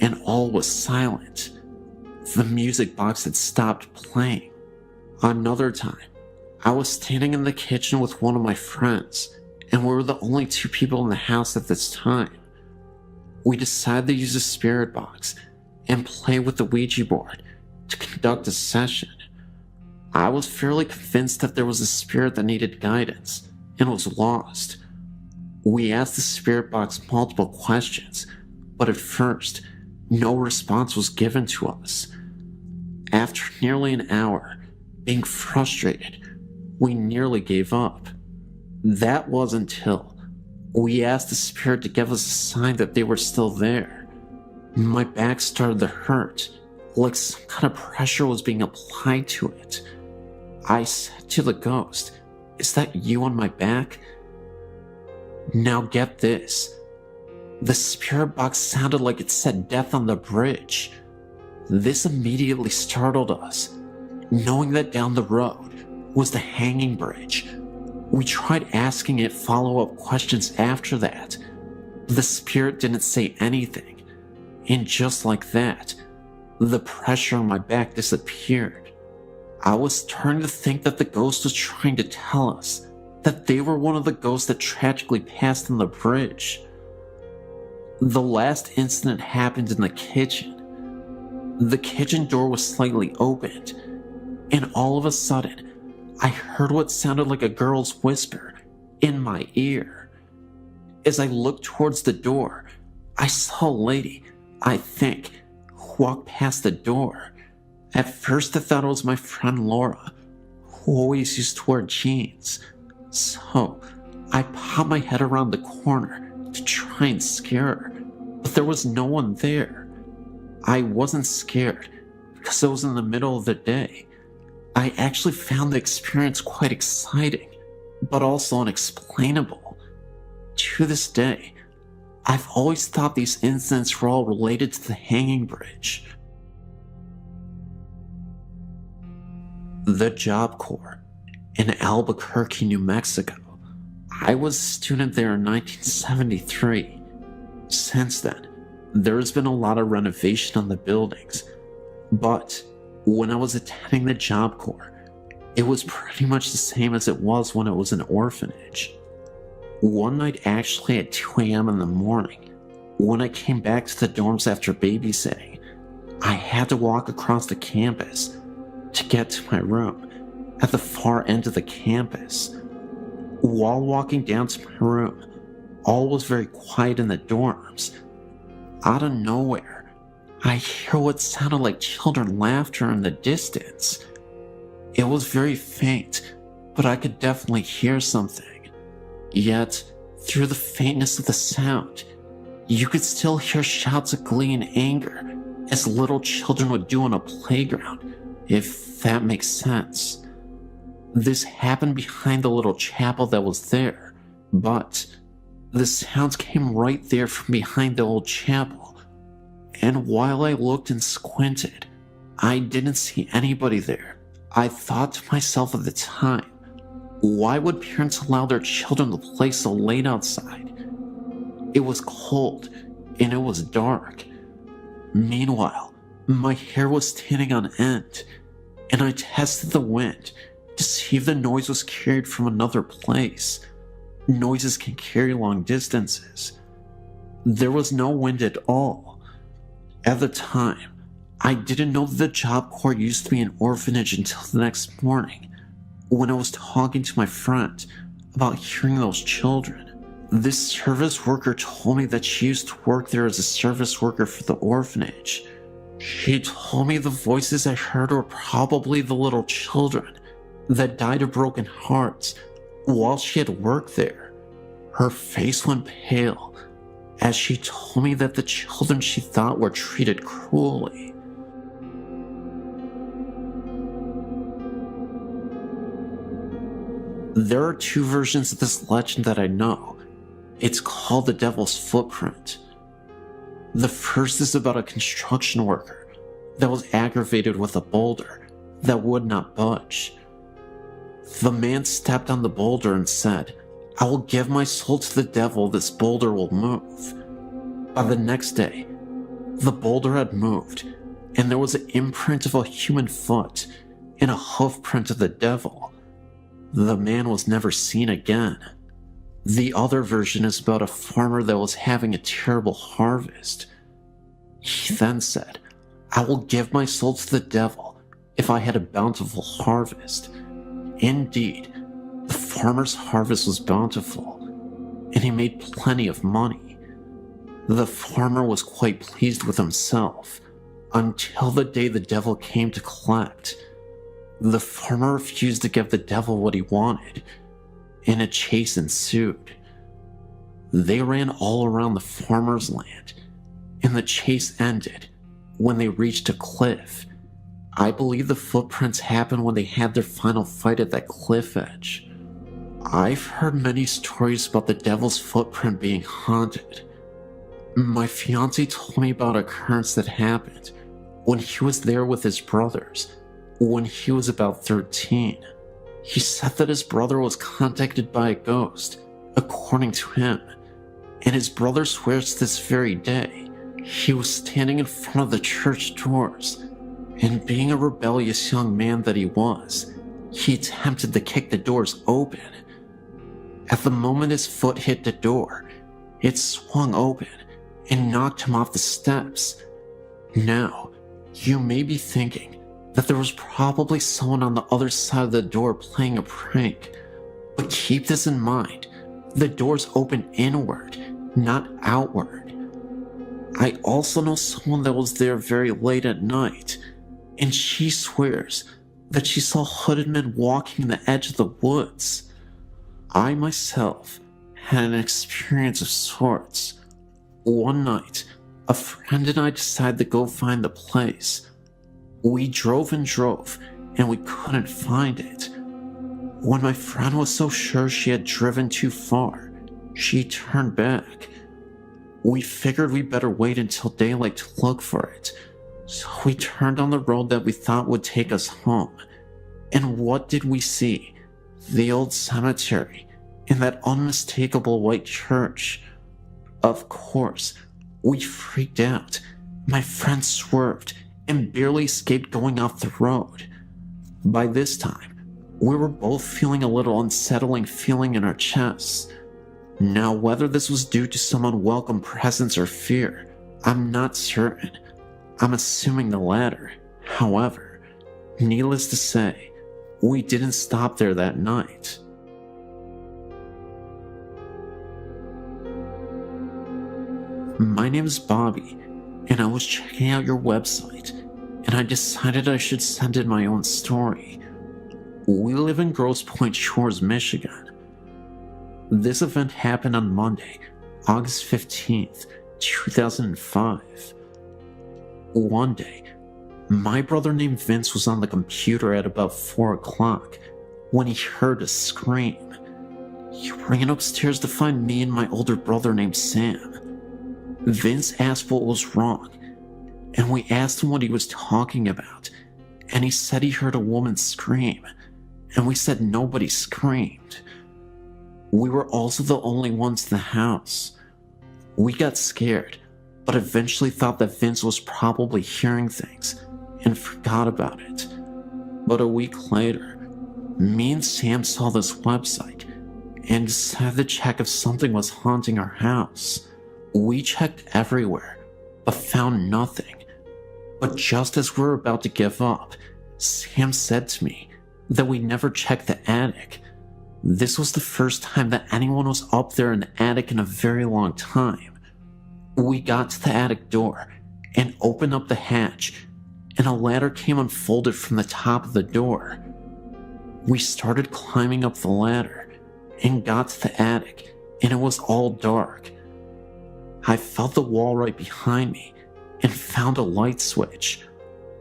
and all was silent. The music box had stopped playing. Another time, I was standing in the kitchen with one of my friends, and we were the only two people in the house at this time. We decided to use the spirit box and play with the Ouija board to conduct a session. I was fairly convinced that there was a spirit that needed guidance and was lost. We asked the spirit box multiple questions, but at first, no response was given to us. After nearly an hour, being frustrated, we nearly gave up. That was until we asked the spirit to give us a sign that they were still there. My back started to hurt, like some kind of pressure was being applied to it. I said to the ghost, "Is that you on my back?" Now get this. The spirit box sounded like it said death on the bridge. This immediately startled us, knowing that down the road was the hanging bridge. We tried asking it follow-up questions after that. The spirit didn't say anything, and just like that, the pressure on my back disappeared. I was starting to think that the ghost was trying to tell us that they were one of the ghosts that tragically passed on the bridge. The last incident happened in the kitchen. The kitchen door was slightly opened, and all of a sudden, I heard what sounded like a girl's whisper in my ear. As I looked towards the door, I saw a lady, I think, walk past the door. At first I thought it was my friend Laura, who always used to wear jeans. So I popped my head around the corner to try and scare her, but there was no one there. I wasn't scared because it was in the middle of the day. I actually found the experience quite exciting, but also unexplainable. To this day, I've always thought these incidents were all related to the hanging bridge. The Job Corps in Albuquerque, New Mexico. I was a student there in 1973. Since then, there has been a lot of renovation on the buildings, but when I was attending the Job Corps, it was pretty much the same as it was when it was an orphanage. One night, actually at 2 a.m. in the morning, when I came back to the dorms after babysitting, I had to walk across the campus to get to my room at the far end of the campus. While walking down to my room, all was very quiet in the dorms. Out of nowhere, I hear what sounded like children laughter in the distance. It was very faint, but I could definitely hear something. Yet, through the faintness of the sound, you could still hear shouts of glee and anger, as little children would do on a playground, if that makes sense. This happened behind the little chapel that was there, but the sounds came right there from behind the old chapel. And while I looked and squinted, I didn't see anybody there. I thought to myself at the time, why would parents allow their children to play so late outside? It was cold and it was dark. Meanwhile, my hair was standing on end, and I tested the wind to see if the noise was carried from another place. Noises can carry long distances. There was no wind at all. At the time, I didn't know that the Job Corps used to be an orphanage until the next morning, when I was talking to my friend about hearing those children. This service worker told me that she used to work there as a service worker for the orphanage. She told me the voices I heard were probably the little children that died of broken hearts while she had worked there. Her face went pale as she told me that the children she thought were treated cruelly. There are two versions of this legend that I know. It's called the Devil's Footprint. The first is about a construction worker that was aggravated with a boulder that would not budge. The man stepped on the boulder and said, "I will give my soul to the devil, this boulder will move." By the next day, the boulder had moved, and there was an imprint of a human foot and a hoof print of the devil. The man was never seen again. The other version is about a farmer that was having a terrible harvest. He then said, "I will give my soul to the devil if I had a bountiful harvest." Indeed, the farmer's harvest was bountiful, and he made plenty of money. The farmer was quite pleased with himself until the day the devil came to collect. The farmer refused to give the devil what he wanted, and a chase ensued. They ran all around the farmer's land, and the chase ended when they reached a cliff. I believe the footprints happened when they had their final fight at that cliff edge. I've heard many stories about the devil's footprint being haunted. My fiance told me about an occurrence that happened when he was there with his brothers when he was about 13. He said that his brother was contacted by a ghost, according to him, and his brother swears to this very day he was standing in front of the church doors, and being a rebellious young man that he was, he attempted to kick the doors open. At the moment his foot hit the door, it swung open and knocked him off the steps. Now, you may be thinking that there was probably someone on the other side of the door playing a prank, but keep this in mind, the doors open inward, not outward. I also know someone that was there very late at night, and she swears that she saw hooded men walking the edge of the woods. I myself had an experience of sorts. One night, a friend and I decided to go find the place. We drove and drove, and we couldn't find it. When my friend was so sure she had driven too far, she turned back. We figured we better wait until daylight to look for it, so we turned on the road that we thought would take us home. And what did we see? The old cemetery and that unmistakable white church. Of course, we freaked out. My friend swerved and barely escaped going off the road. By this time, we were both feeling a little unsettling feeling in our chests. Now, whether this was due to some unwelcome presence or fear, I'm not certain. I'm assuming the latter. However, needless to say, we didn't stop there that night. My name is Bobby, and I was checking out your website, and I decided I should send in my own story. We live in Grosse Pointe Shores, Michigan. This event happened on Monday, August 15th, 2005. One day, my brother named Vince was on the computer at about 4 o'clock when he heard a scream. He ran upstairs to find me and my older brother named Sam. Vince asked what was wrong, and we asked him what he was talking about, and he said he heard a woman scream, and we said nobody screamed. We were also the only ones in the house. We got scared, but eventually thought that Vince was probably hearing things and forgot about it. But a week later, me and Sam saw this website and decided to check if something was haunting our house. We checked everywhere, but found nothing. But just as we were about to give up, Sam said to me that we never checked the attic. This was the first time that anyone was up there in the attic in a very long time. We got to the attic door and opened up the hatch, and a ladder came unfolded from the top of the door. We started climbing up the ladder and got to the attic and it was all dark. I felt the wall right behind me and found a light switch.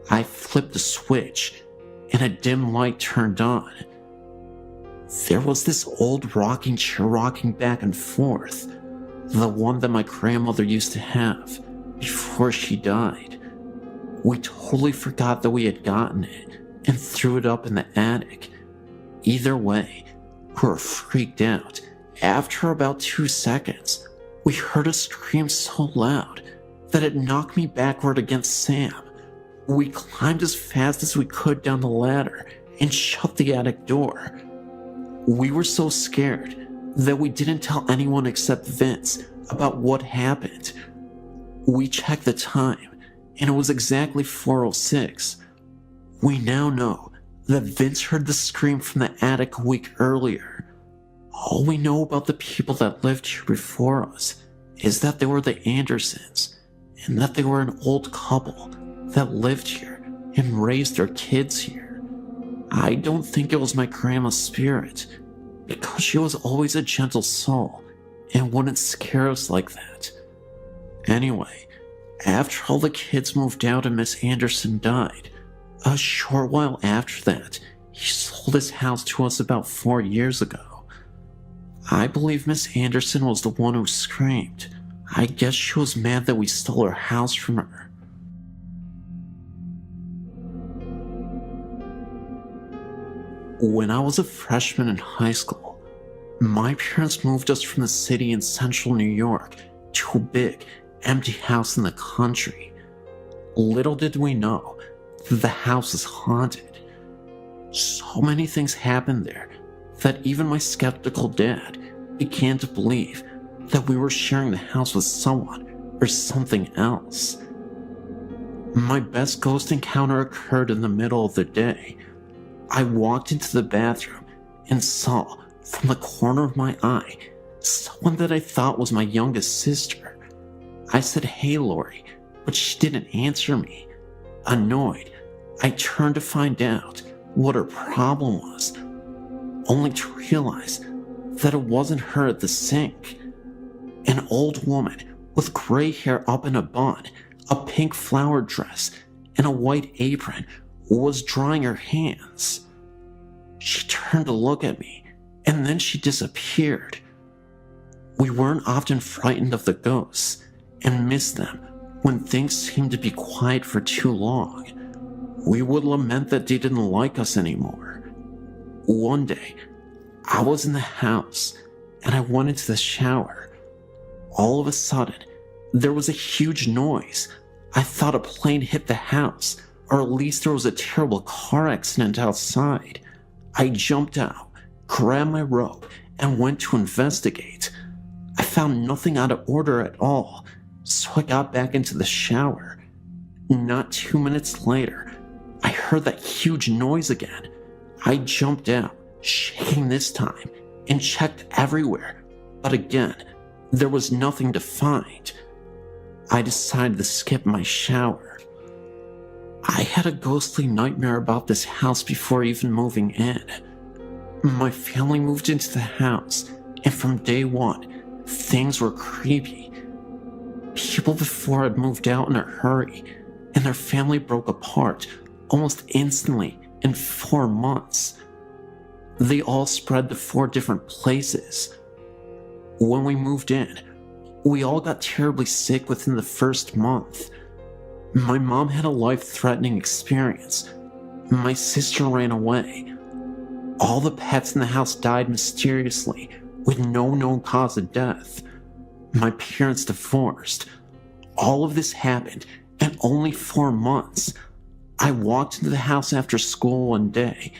I flipped the switch and a dim light turned on. There was this old rocking chair rocking back and forth, the one that my grandmother used to have before she died. We totally forgot that we had gotten it and threw it up in the attic. Either way, we were freaked out. After about 2 seconds, we heard a scream so loud that it knocked me backward against Sam. We climbed as fast as we could down the ladder and shut the attic door. We were so scared that we didn't tell anyone except Vince about what happened. We checked the time, and it was exactly 4:06. We now know that Vince heard the scream from the attic a week earlier. All we know about the people that lived here before us is that they were the Andersons, and that they were an old couple that lived here and raised their kids here. I don't think it was my grandma's spirit, because she was always a gentle soul and wouldn't scare us like that. Anyway, after all the kids moved out and Miss Anderson died, a short while after that, he sold his house to us about 4 years ago. I believe Miss Anderson was the one who screamed. I guess she was mad that we stole her house from her. When I was a freshman in high school, my parents moved us from the city in central New York to a big, empty house in the country. Little did we know that the house is haunted. So many things happened there that even my skeptical dad began to believe that we were sharing the house with someone or something else. My best ghost encounter occurred in the middle of the day. I walked into the bathroom and saw, from the corner of my eye, someone that I thought was my youngest sister. I said, "Hey, Lori," but she didn't answer me. Annoyed, I turned to find out what her problem was, only to realize that it wasn't her at the sink. An old woman with gray hair up in a bun, a pink flower dress, and a white apron was drying her hands. She turned to look at me, and then she disappeared. We weren't often frightened of the ghosts and missed them when things seemed to be quiet for too long. We would lament that they didn't like us anymore. One day, I was in the house, and I went into the shower. All of a sudden, there was a huge noise. I thought a plane hit the house, or at least there was a terrible car accident outside. I jumped out, grabbed my robe, and went to investigate. I found nothing out of order at all, so I got back into the shower. Not 2 minutes later, I heard that huge noise again. I jumped out, shaking this time, and checked everywhere, but again, there was nothing to find. I decided to skip my shower. I had a ghostly nightmare about this house before even moving in. My family moved into the house, and from day one, things were creepy. People before had moved out in a hurry, and their family broke apart almost instantly in 4 months. They all spread to 4 different places. When we moved in, we all got terribly sick within the first month. My mom had a life-threatening experience. My sister ran away. All the pets in the house died mysteriously, with no known cause of death. My parents divorced. All of this happened in only 4 months. I walked into the house after school one day,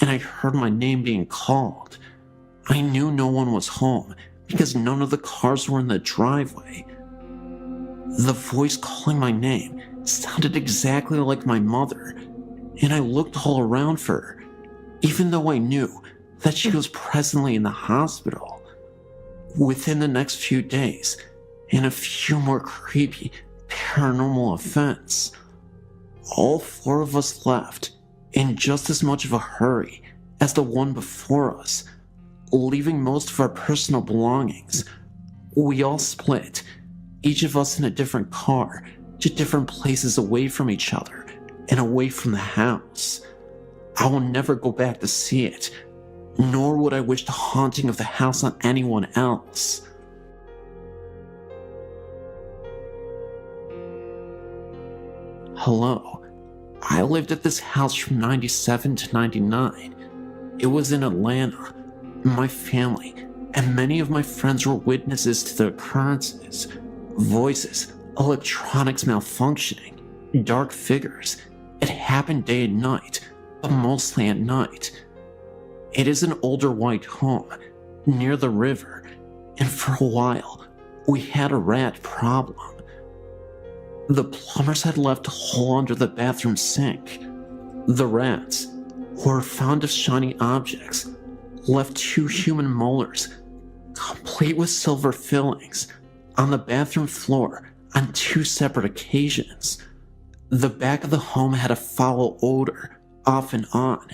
and I heard my name being called. I knew no one was home because none of the cars were in the driveway. The voice calling my name sounded exactly like my mother, and I looked all around for her, even though I knew that she was presently in the hospital. Within the next few days, and a few more creepy paranormal events, all 4 of us left in just as much of a hurry as the one before us, leaving most of our personal belongings. We all split, each of us in a different car, to different places away from each other and away from the house. I will never go back to see it, nor would I wish the haunting of the house on anyone else. Hello. I lived at this house from 97 to 99. It was in Atlanta. My family and many of my friends were witnesses to the occurrences. Voices, electronics malfunctioning, dark figures. It happened day and night, but mostly at night. It is an older white home, near the river, and for a while, we had a rat problem. The plumbers had left a hole under the bathroom sink. The rats, who were fond of shiny objects, left 2 human molars, complete with silver fillings, on the bathroom floor on 2 separate occasions. The back of the home had a foul odor, off and on,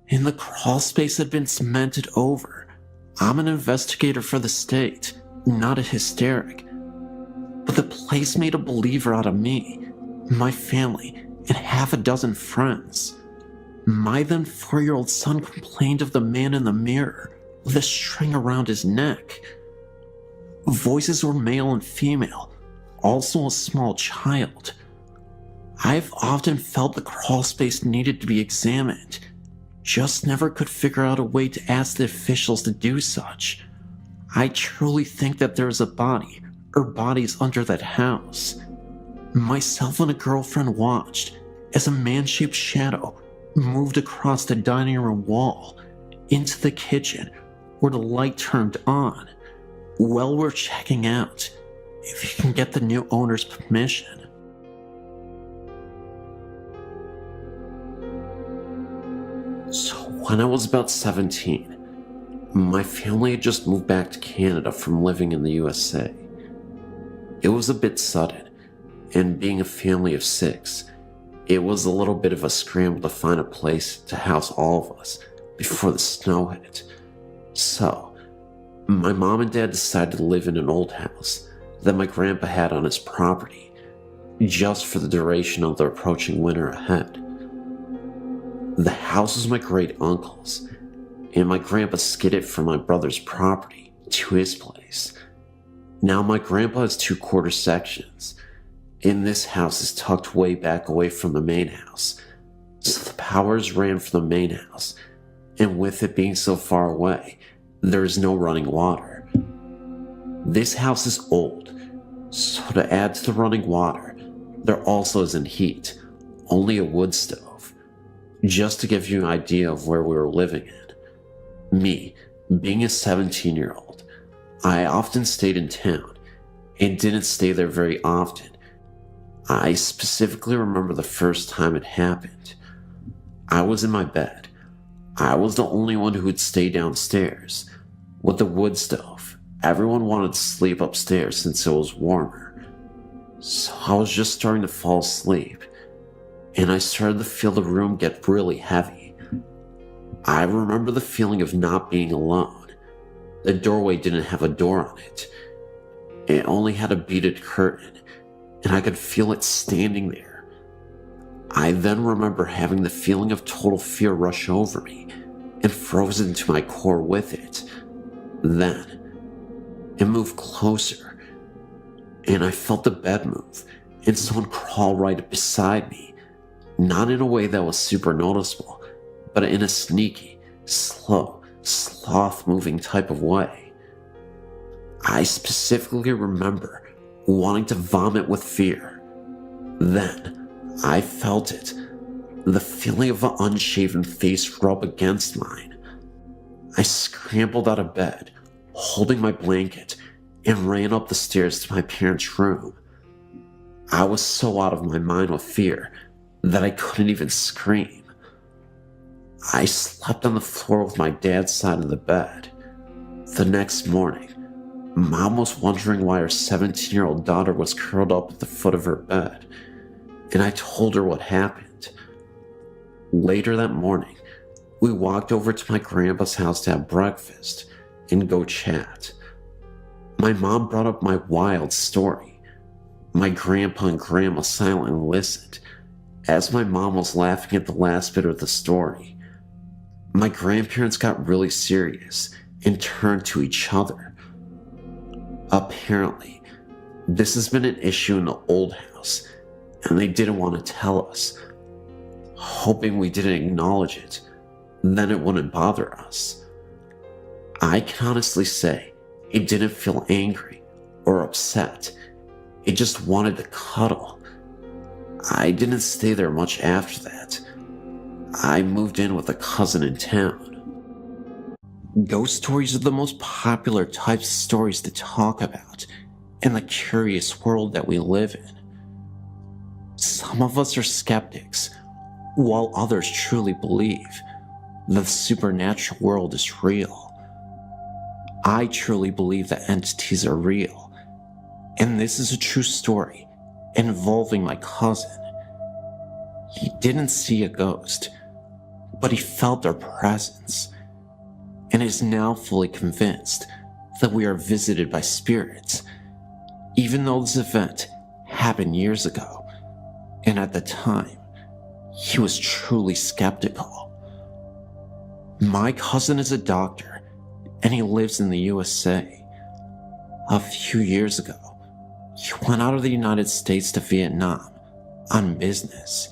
and the crawl space had been cemented over. I'm an investigator for the state, not a hysteric. But the place made a believer out of me, my family, and half a dozen friends. My then 4-year-old son complained of the man in the mirror with a string around his neck. Voices were male and female, also a small child. I've often felt the crawl space needed to be examined, just never could figure out a way to ask the officials to do such. I truly think that there is a body or bodies under that house. Myself and a girlfriend watched as a man-shaped shadow moved across the dining room wall into the kitchen where the light turned on. Well, we're checking out, if you can get the new owner's permission. So when I was about 17, my family had just moved back to Canada from living in the USA. It was a bit sudden, and being a family of 6, it was a little bit of a scramble to find a place to house all of us before the snow hit. So, my mom and dad decided to live in an old house that my grandpa had on his property, just for the duration of the approaching winter ahead. The house was my great uncle's, and my grandpa skidded from my brother's property to his place. Now my grandpa has 2 quarter sections, and this house is tucked way back away from the main house, so the powers ran from the main house, and with it being so far away, there is no running water. This house is old, so to add to the running water, there also isn't heat, only a wood stove. Just to give you an idea of where we were living in. Me, being a 17-year-old, I often stayed in town and didn't stay there very often. I specifically remember the first time it happened. I was in my bed. I was the only one who would stay downstairs. With the wood stove, everyone wanted to sleep upstairs since it was warmer. So I was just starting to fall asleep, and I started to feel the room get really heavy. I remember the feeling of not being alone. The doorway didn't have a door on it. It only had a beaded curtain, and I could feel it standing there. I then remember having the feeling of total fear rush over me and frozen to my core with it. Then, it moved closer, and I felt the bed move and someone crawl right beside me. Not in a way that was super noticeable, but in a sneaky, slow, sloth-moving type of way. I specifically remember wanting to vomit with fear. Then, I felt it, the feeling of an unshaven face rub against mine. I scrambled out of bed, holding my blanket, and ran up the stairs to my parents' room. I was so out of my mind with fear that I couldn't even scream. I slept on the floor with my dad's side of the bed. The next morning, Mom was wondering why her 17-year-old daughter was curled up at the foot of her bed, and I told her what happened. Later that morning, we walked over to my grandpa's house to have breakfast. and go chat. My mom brought up my wild story. My grandpa and grandma silently listened, as my mom was laughing at the last bit of the story. My grandparents got really serious and turned to each other. Apparently, this has been an issue in the old house, and they didn't want to tell us, hoping we didn't acknowledge it, then it wouldn't bother us. I can honestly say it didn't feel angry or upset. It just wanted to cuddle. I didn't stay there much after that. I moved in with a cousin in town. Ghost stories are the most popular types of stories to talk about in the curious world that we live in. Some of us are skeptics, while others truly believe that the supernatural world is real. I truly believe that entities are real, and this is a true story involving my cousin. He didn't see a ghost, but he felt our presence, and is now fully convinced that we are visited by spirits, even though this event happened years ago, and at the time, he was truly skeptical. My cousin is a doctor, and he lives in the USA. A few years ago, he went out of the United States to Vietnam on business.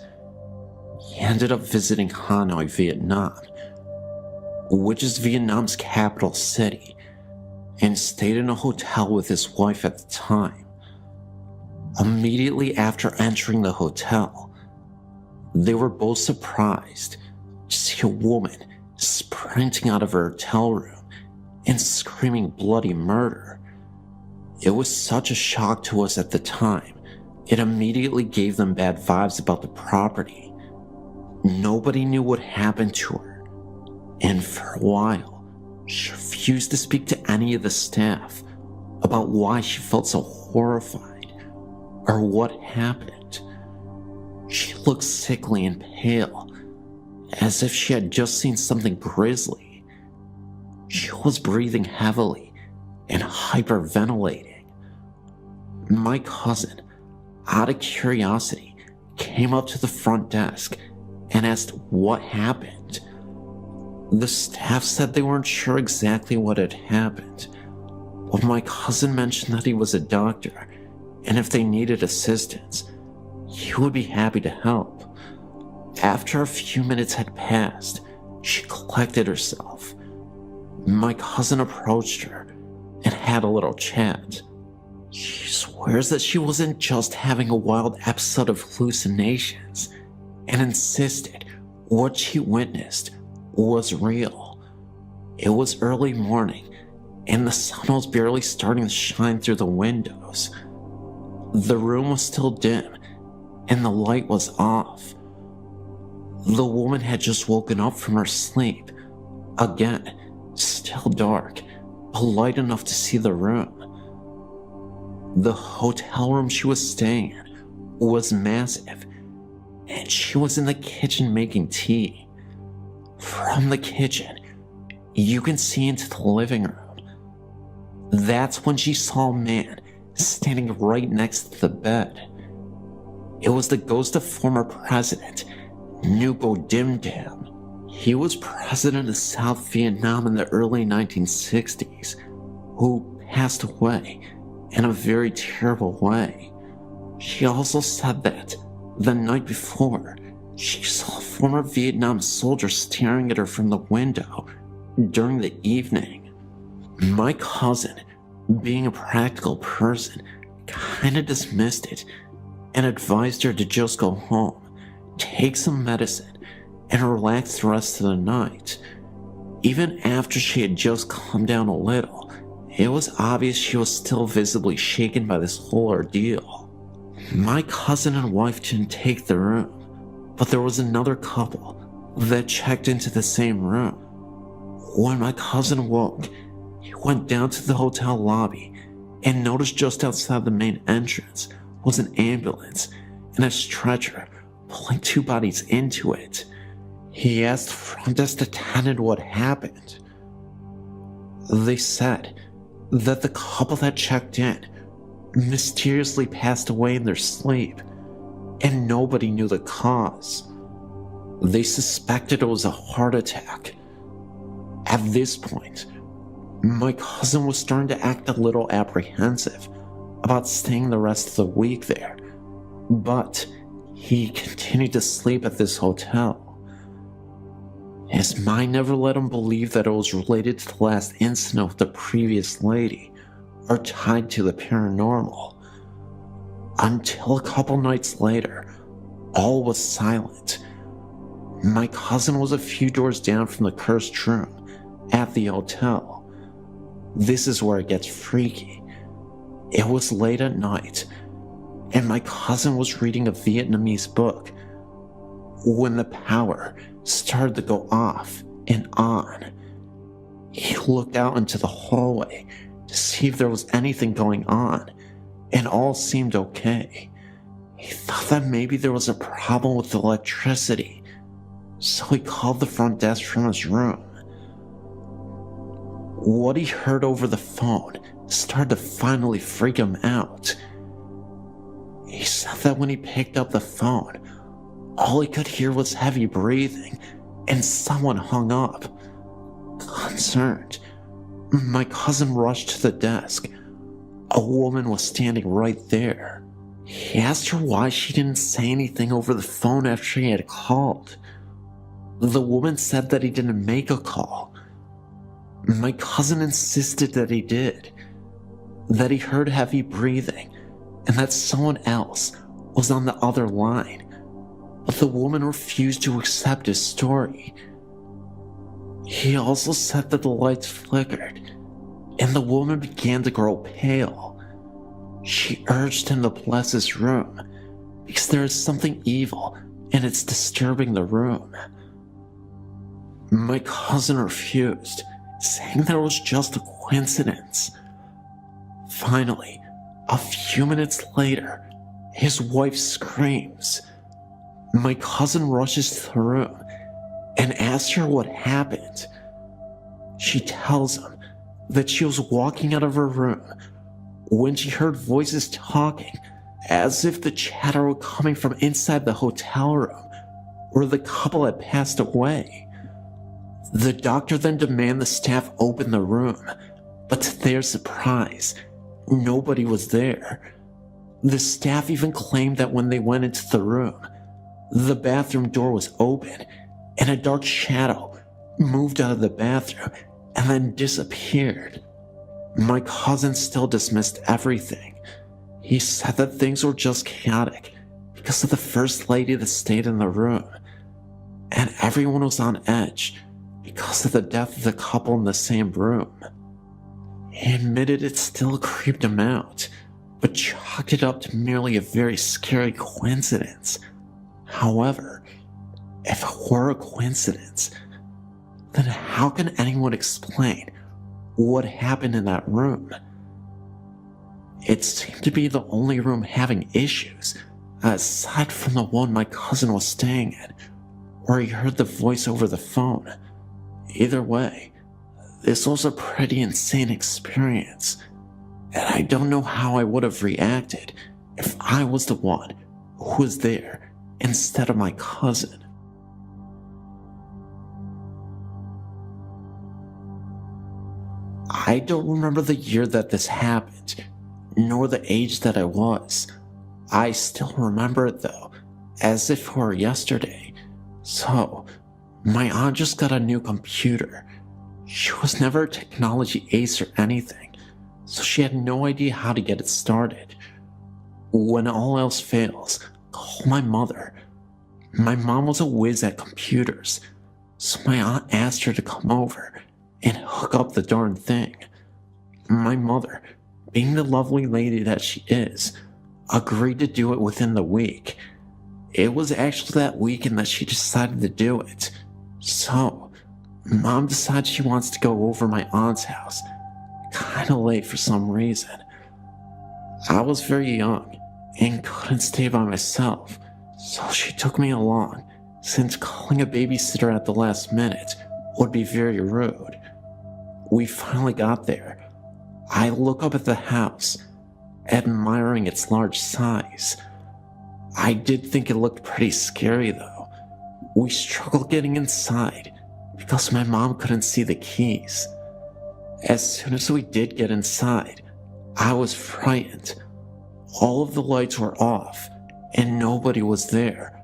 He ended up visiting Hanoi, Vietnam, which is Vietnam's capital city, and stayed in a hotel with his wife at the time. Immediately after entering the hotel, they were both surprised to see a woman sprinting out of her hotel room and screaming bloody murder. It was such a shock to us at the time, it immediately gave them bad vibes about the property. Nobody knew what happened to her, and for a while, she refused to speak to any of the staff about why she felt so horrified or what happened. She looked sickly and pale, as if she had just seen something grisly. She was breathing heavily and hyperventilating. My cousin, out of curiosity, came up to the front desk and asked what happened. The staff said they weren't sure exactly what had happened, but my cousin mentioned that he was a doctor, and if they needed assistance, he would be happy to help. After a few minutes had passed, she collected herself. My cousin approached her and had a little chat. She swears that she wasn't just having a wild episode of hallucinations, and insisted what she witnessed was real. It was early morning, and the sun was barely starting to shine through the windows. The room was still dim, and the light was off. The woman had just woken up from her sleep. Again, still dark, but light enough to see the room. The hotel room she was staying in was massive, and she was in the kitchen making tea. From the kitchen, you can see into the living room. That's when she saw a man standing right next to the bed. It was the ghost of former president Nubo Dim Dim. He was president of South Vietnam in the early 1960s, who passed away in a very terrible way. She also said that the night before, she saw a former Vietnam soldier staring at her from the window during the evening. My cousin, being a practical person, kinda dismissed it and advised her to just go home, take some medicine, and relax the rest of the night. Even after she had just calmed down a little, it was obvious she was still visibly shaken by this whole ordeal. My cousin and wife didn't take the room, but there was another couple that checked into the same room. When my cousin woke, he went down to the hotel lobby and noticed just outside the main entrance was an ambulance and a stretcher pulling two bodies into it. He asked the front desk attendant what happened. They said that the couple that checked in mysteriously passed away in their sleep, and nobody knew the cause. They suspected it was a heart attack. At this point, my cousin was starting to act a little apprehensive about staying the rest of the week there, but he continued to sleep at this hotel. His mind never let him believe that it was related to the last incident with the previous lady or tied to the paranormal. Until a couple nights later, all was silent. My cousin was a few doors down from the cursed room at the hotel. This is where it gets freaky. It was late at night, and my cousin was reading a Vietnamese book when the power started to go off and on. He looked out into the hallway to see if there was anything going on, and all seemed okay. He thought that maybe there was a problem with the electricity, so he called the front desk from his room. What he heard over the phone started to finally freak him out. He said that when he picked up the phone, all he could hear was heavy breathing, and someone hung up. Concerned, my cousin rushed to the desk. A woman was standing right there. He asked her why she didn't say anything over the phone after he had called. The woman said that he didn't make a call. My cousin insisted that he did, that he heard heavy breathing, and that someone else was on the other line. But the woman refused to accept his story. He also said that the lights flickered, and the woman began to grow pale. She urged him to bless his room, because there is something evil and it's disturbing the room. My cousin refused, saying that it was just a coincidence. Finally, a few minutes later, his wife screams. My cousin rushes to the room and asks her what happened. She tells him that she was walking out of her room when she heard voices talking, as if the chatter were coming from inside the hotel room where the couple had passed away. The doctor then demanded the staff open the room, but to their surprise, nobody was there. The staff even claimed that when they went into the room, the bathroom door was open and a dark shadow moved out of the bathroom and then disappeared. My cousin still dismissed everything. He said that things were just chaotic because of the first lady that stayed in the room, and everyone was on edge because of the death of the couple in the same room. He admitted it still creeped him out, but chalked it up to merely a very scary coincidence. However, if it were a coincidence, then how can anyone explain what happened in that room? It seemed to be the only room having issues, aside from the one my cousin was staying in, where he heard the voice over the phone. Either way, this was a pretty insane experience, and I don't know how I would have reacted if I was the one who was there instead of my cousin. I don't remember the year that this happened, nor the age that I was. I still remember it though, as if it were yesterday. So, my aunt just got a new computer. She was never a technology ace or anything, so she had no idea how to get it started. When all else fails, call my mother. My mom was a whiz at computers, so my aunt asked her to come over and hook up the darn thing. My mother, being the lovely lady that she is, agreed to do it within the week. It was actually that weekend that she decided to do it. So, Mom decides she wants to go over my aunt's house, kinda late for some reason. I was very young and couldn't stay by myself, so she took me along, since calling a babysitter at the last minute would be very rude. We finally got there. I look up at the house, admiring its large size. I did think it looked pretty scary though. We struggled getting inside because my mom couldn't see the keys. As soon as we did get inside, I was frightened. All of the lights were off and nobody was there.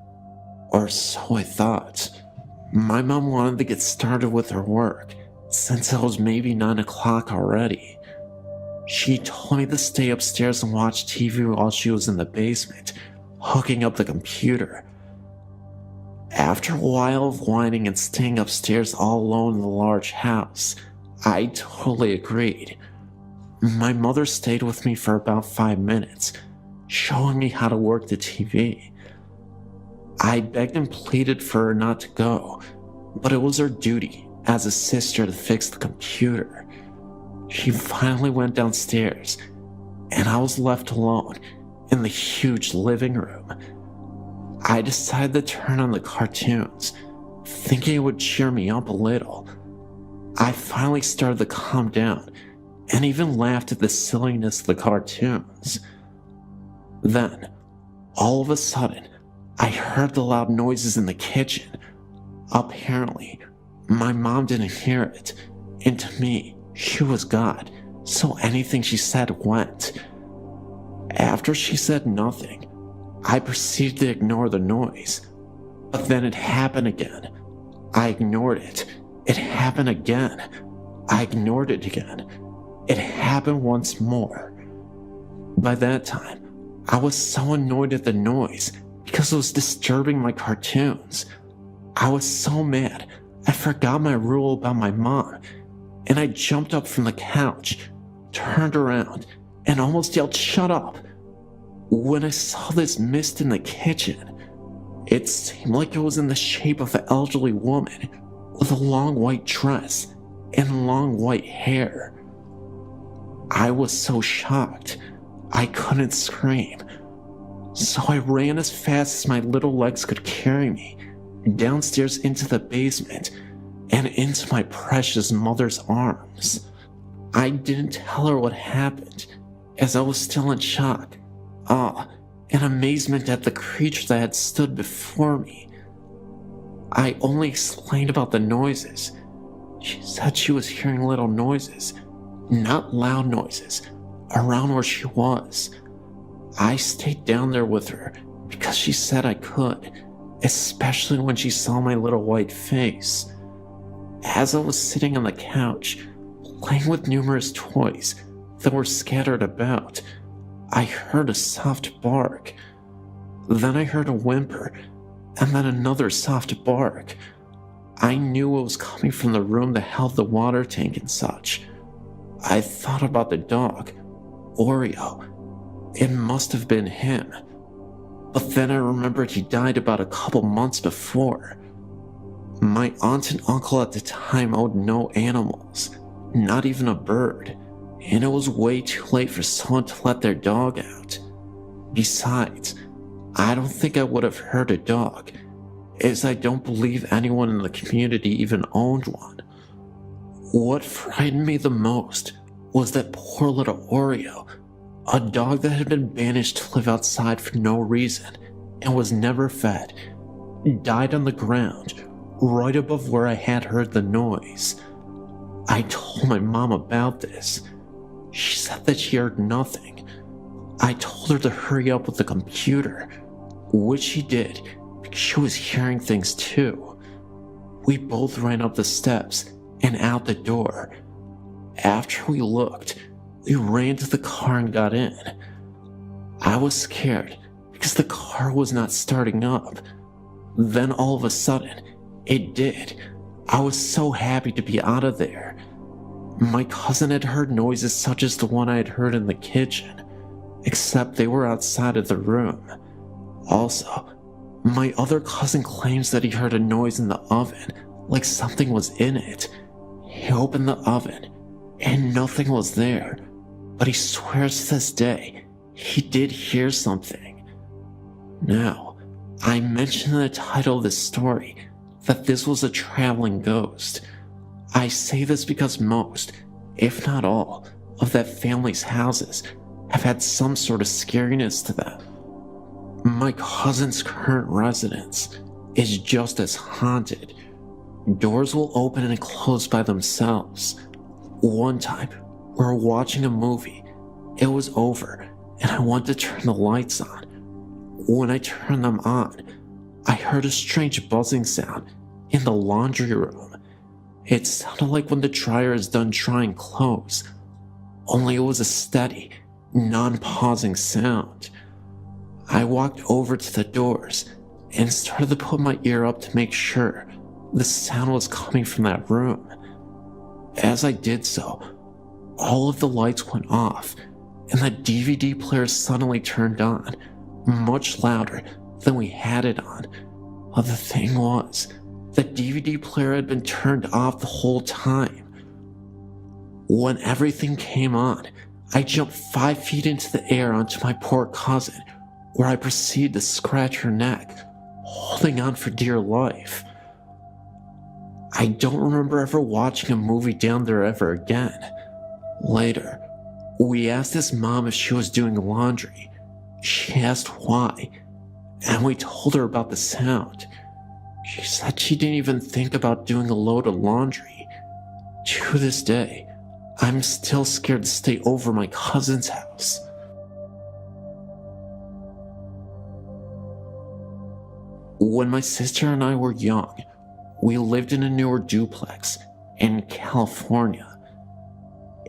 Or so I thought. My mom wanted to get started with her work since it was maybe 9 o'clock already. She told me to stay upstairs and watch TV while she was in the basement, hooking up the computer. After a while of whining and staying upstairs all alone in the large house, I totally agreed. My mother stayed with me for about 5 minutes, showing me how to work the TV. I begged and pleaded for her not to go, but it was her duty as a sister to fix the computer. She finally went downstairs, and I was left alone in the huge living room. I decided to turn on the cartoons, thinking it would cheer me up a little. I finally started to calm down and even laughed at the silliness of the cartoons. Then, all of a sudden, I heard the loud noises in the kitchen. Apparently, my mom didn't hear it, and to me, she was God, so anything she said went. After she said nothing, I proceeded to ignore the noise, but then it happened again. I ignored it. It happened again. I ignored it again. It happened once more. By that time, I was so annoyed at the noise because it was disturbing my cartoons. I was so mad, I forgot my rule about my mom, and I jumped up from the couch, turned around, and almost yelled, "Shut up!" When I saw this mist in the kitchen, it seemed like it was in the shape of an elderly woman with a long white dress and long white hair. I was so shocked, I couldn't scream. So I ran as fast as my little legs could carry me, downstairs into the basement and into my precious mother's arms. I didn't tell her what happened, as I was still in shock, awe, and amazement at the creature that had stood before me. I only explained about the noises. She said she was hearing little noises, not loud noises, around where she was. I stayed down there with her because she said I could, especially when she saw my little white face. As I was sitting on the couch, playing with numerous toys that were scattered about, I heard a soft bark. Then I heard a whimper, and then another soft bark. I knew it was coming from the room that held the water tank and such. I thought about the dog, Oreo. It must have been him. But then I remembered he died about a couple months before. My aunt and uncle at the time owned no animals, not even a bird, and it was way too late for someone to let their dog out. Besides, I don't think I would have hurt a dog, as I don't believe anyone in the community even owned one. What frightened me the most was that poor little Oreo, a dog that had been banished to live outside for no reason and was never fed, died on the ground right above where I had heard the noise. I told my mom about this. She said that she heard nothing. I told her to hurry up with the computer, which she did because she was hearing things too. We both ran up the steps and out the door. After we looked, we ran to the car and got in. I was scared because the car was not starting up. Then all of a sudden, it did. I was so happy to be out of there. My cousin had heard noises such as the one I had heard in the kitchen, except they were outside of the room. Also, my other cousin claims that he heard a noise in the oven, like something was in it. He opened the oven, and nothing was there, but he swears to this day he did hear something. Now, I mentioned in the title of this story that this was a traveling ghost. I say this because most, if not all, of that family's houses have had some sort of scariness to them. My cousin's current residence is just as haunted. Doors will open and close by themselves. One time, we were watching a movie. It was over, and I wanted to turn the lights on. When I turned them on, I heard a strange buzzing sound in the laundry room. It sounded like when the dryer is done drying clothes, only it was a steady, non-pausing sound. I walked over to the doors and started to put my ear up to make sure the sound was coming from that room. As I did so, all of the lights went off and the DVD player suddenly turned on, much louder than we had it on. But the thing was, the DVD player had been turned off the whole time. When everything came on, I jumped 5 feet into the air onto my poor cousin, where I proceeded to scratch her neck, holding on for dear life. I don't remember ever watching a movie down there ever again. Later, we asked his mom if she was doing laundry. She asked why, and we told her about the sound. She said she didn't even think about doing a load of laundry. To this day, I'm still scared to stay over my cousin's house. When my sister and I were young, we lived in a newer duplex in California.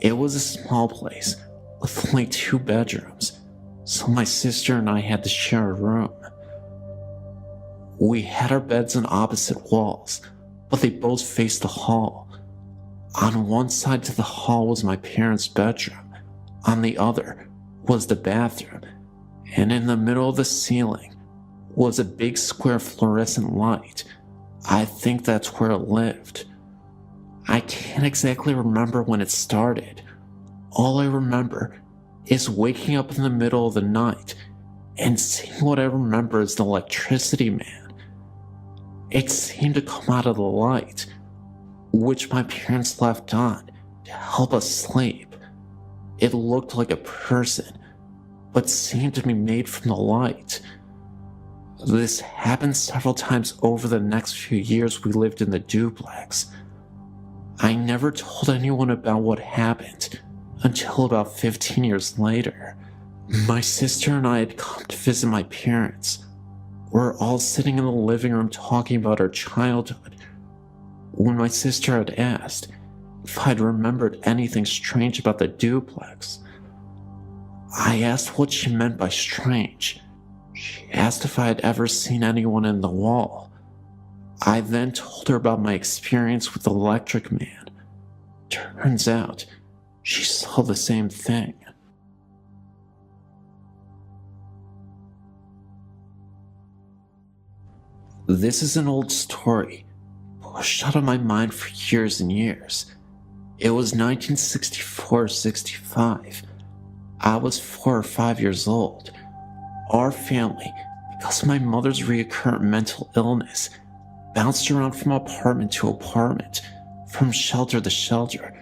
It was a small place with only 2 bedrooms, so my sister and I had to share a room. We had our beds on opposite walls, but they both faced the hall. On one side to the hall was my parents' bedroom, on the other was the bathroom, and in the middle of the ceiling was a big square fluorescent light. I think that's where it lived. I can't exactly remember when it started. All I remember is waking up in the middle of the night and seeing what I remember as the electricity man. It seemed to come out of the light, which my parents left on to help us sleep. It looked like a person, but seemed to be made from the light. This happened several times over the next few years we lived in the duplex. I never told anyone about what happened until about 15 years later. My sister and I had come to visit my parents. We're all sitting in the living room talking about our childhood when my sister had asked if I'd remembered anything strange about the duplex. I asked what she meant by strange. She asked if I had ever seen anyone in the wall. I then told her about my experience with the electric man. Turns out, she saw the same thing. This is an old story, pushed out of my mind for years and years. It was 1964-65. I was 4 or 5 years old. Our family, because of my mother's recurrent mental illness, bounced around from apartment to apartment, from shelter to shelter,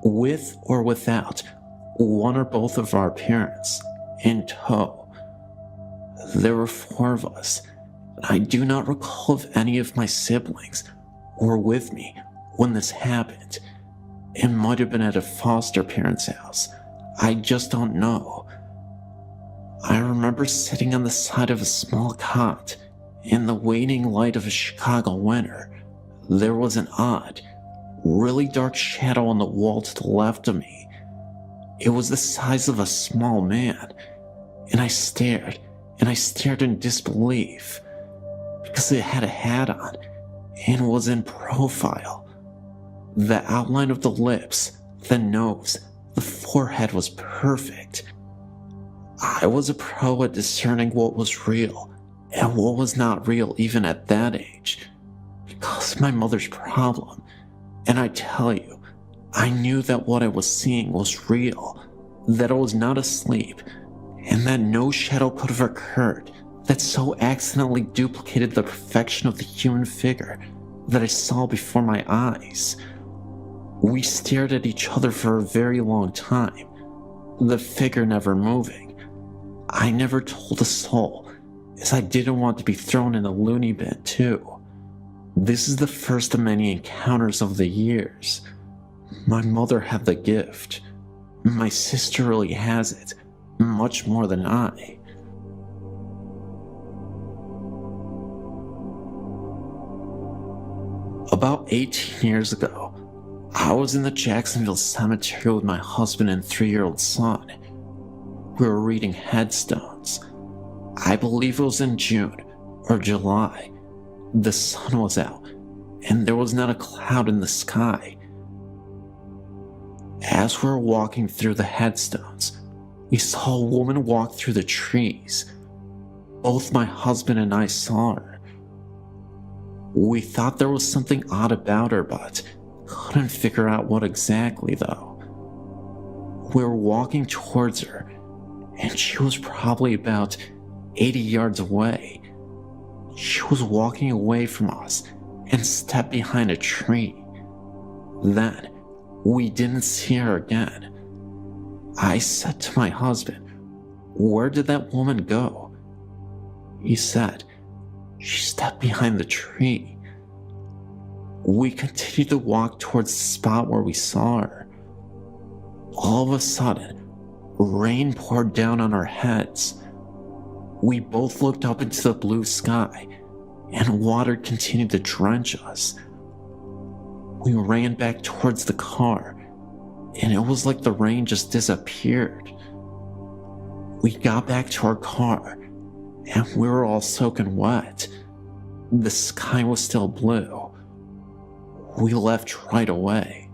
with or without one or both of our parents in tow. There were 4 of us, and I do not recall if any of my siblings were with me when this happened. It might have been at a foster parent's house. I just don't know. I remember sitting on the side of a small cot in the waning light of a Chicago winter. There was an odd, really dark shadow on the wall to the left of me. It was the size of a small man, and I stared in disbelief, because it had a hat on and was in profile. The outline of the lips, the nose, the forehead was perfect. I was a pro at discerning what was real and what was not real even at that age, because of my mother's problem. And I tell you, I knew that what I was seeing was real, that I was not asleep, and that no shadow could have occurred that so accidentally duplicated the perfection of the human figure that I saw before my eyes. We stared at each other for a very long time, the figure never moving. I never told a soul, as I didn't want to be thrown in the loony bin too. This is the first of many encounters over the years. My mother had the gift. My sister really has it, much more than I. About 18 years ago, I was in the Jacksonville cemetery with my husband and 3-year-old son. We were reading headstones. I believe it was in June or July. The sun was out, and there was not a cloud in the sky. As we were walking through the headstones, we saw a woman walk through the trees. Both my husband and I saw her. We thought there was something odd about her, but couldn't figure out what exactly though. We were walking towards her, and she was probably about 80 yards away. She was walking away from us and stepped behind a tree. Then, we didn't see her again. I said to my husband, "Where did that woman go?" He said, "She stepped behind the tree." We continued to walk towards the spot where we saw her. All of a sudden, rain poured down on our heads. We both looked up into the blue sky, and water continued to drench us. We ran back towards the car, and it was like the rain just disappeared. We got back to our car, and we were all soaking wet. The sky was still blue. We left right away.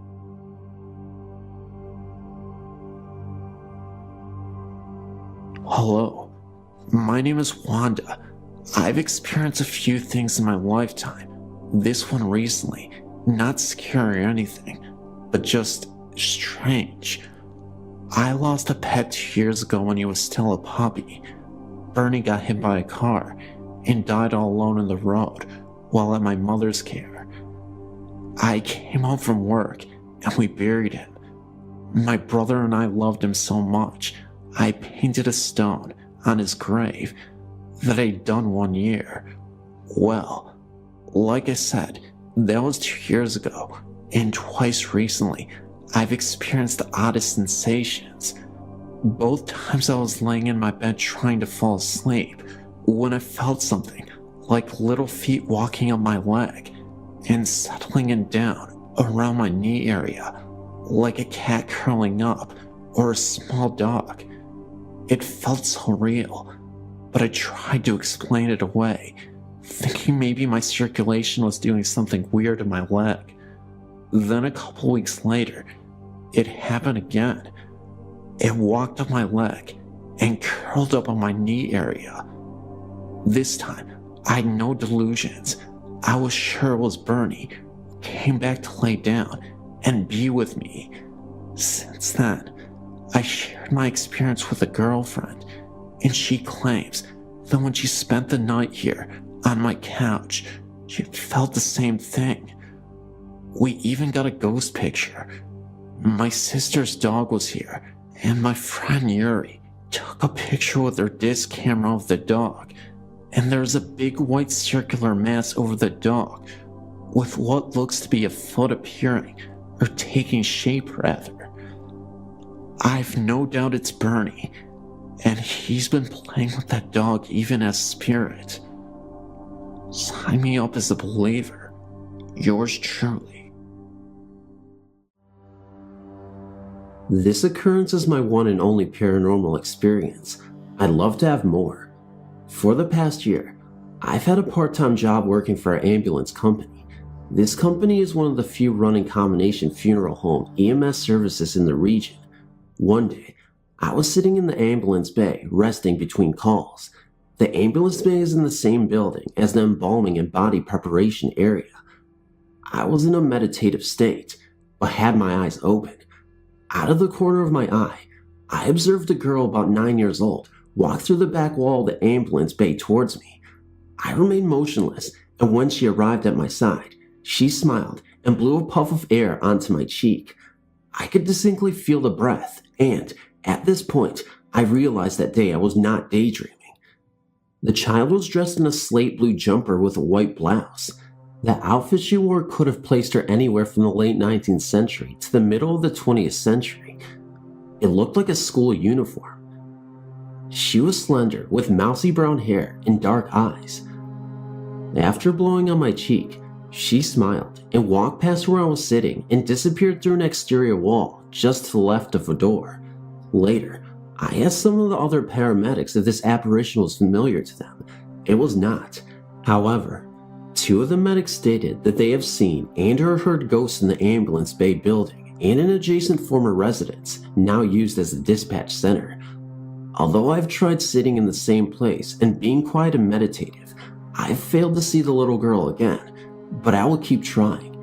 Hello, my name is Wanda. I've experienced a few things in my lifetime. This one recently, not scary or anything, but just strange. I lost a pet 2 years ago when he was still a puppy. Bernie got hit by a car and died all alone on the road while at my mother's care. I came home from work and we buried him. My brother and I loved him so much, I painted a stone on his grave that I'd done 1 year. Well, like I said, that was 2 years ago, and twice recently, I've experienced the oddest sensations. Both times I was laying in my bed trying to fall asleep when I felt something like little feet walking up my leg and settling in down around my knee area, like a cat curling up or a small dog. It felt so real, but I tried to explain it away, thinking maybe my circulation was doing something weird to my leg. Then a couple weeks later, it happened again. It walked up my leg and curled up on my knee area. This time, I had no delusions. I was sure it was Bernie, who came back to lay down and be with me. Since then, I shared my experience with a girlfriend, and she claims that when she spent the night here on my couch, she felt the same thing. We even got a ghost picture. My sister's dog was here, and my friend Yuri took a picture with her disc camera of the dog, and there's a big white circular mass over the dog, with what looks to be a foot appearing, or taking shape rather. I've no doubt it's Bernie, and he's been playing with that dog even as spirit. Sign me up as a believer. Yours truly. This occurrence is my one and only paranormal experience. I'd love to have more. For the past year, I've had a part-time job working for an ambulance company. This company is one of the few running combination funeral home EMS services in the region. One day, I was sitting in the ambulance bay, resting between calls. The ambulance bay is in the same building as the embalming and body preparation area. I was in a meditative state, but had my eyes open. Out of the corner of my eye, I observed a girl about 9 years old walk through the back wall of the ambulance bay towards me. I remained motionless, and when she arrived at my side, she smiled and blew a puff of air onto my cheek. I could distinctly feel the breath, and at this point, I realized that day I was not daydreaming. The child was dressed in a slate blue jumper with a white blouse. The outfit she wore could have placed her anywhere from the late 19th century to the middle of the 20th century. It looked like a school uniform. She was slender, with mousy brown hair and dark eyes. After blowing on my cheek, she smiled and walked past where I was sitting and disappeared through an exterior wall just to the left of a door. Later, I asked some of the other paramedics if this apparition was familiar to them. It was not. However, 2 of the medics stated that they have seen and or heard ghosts in the ambulance bay building and an adjacent former residence, now used as a dispatch center. Although I've tried sitting in the same place and being quiet and meditative, I've failed to see the little girl again, but I will keep trying.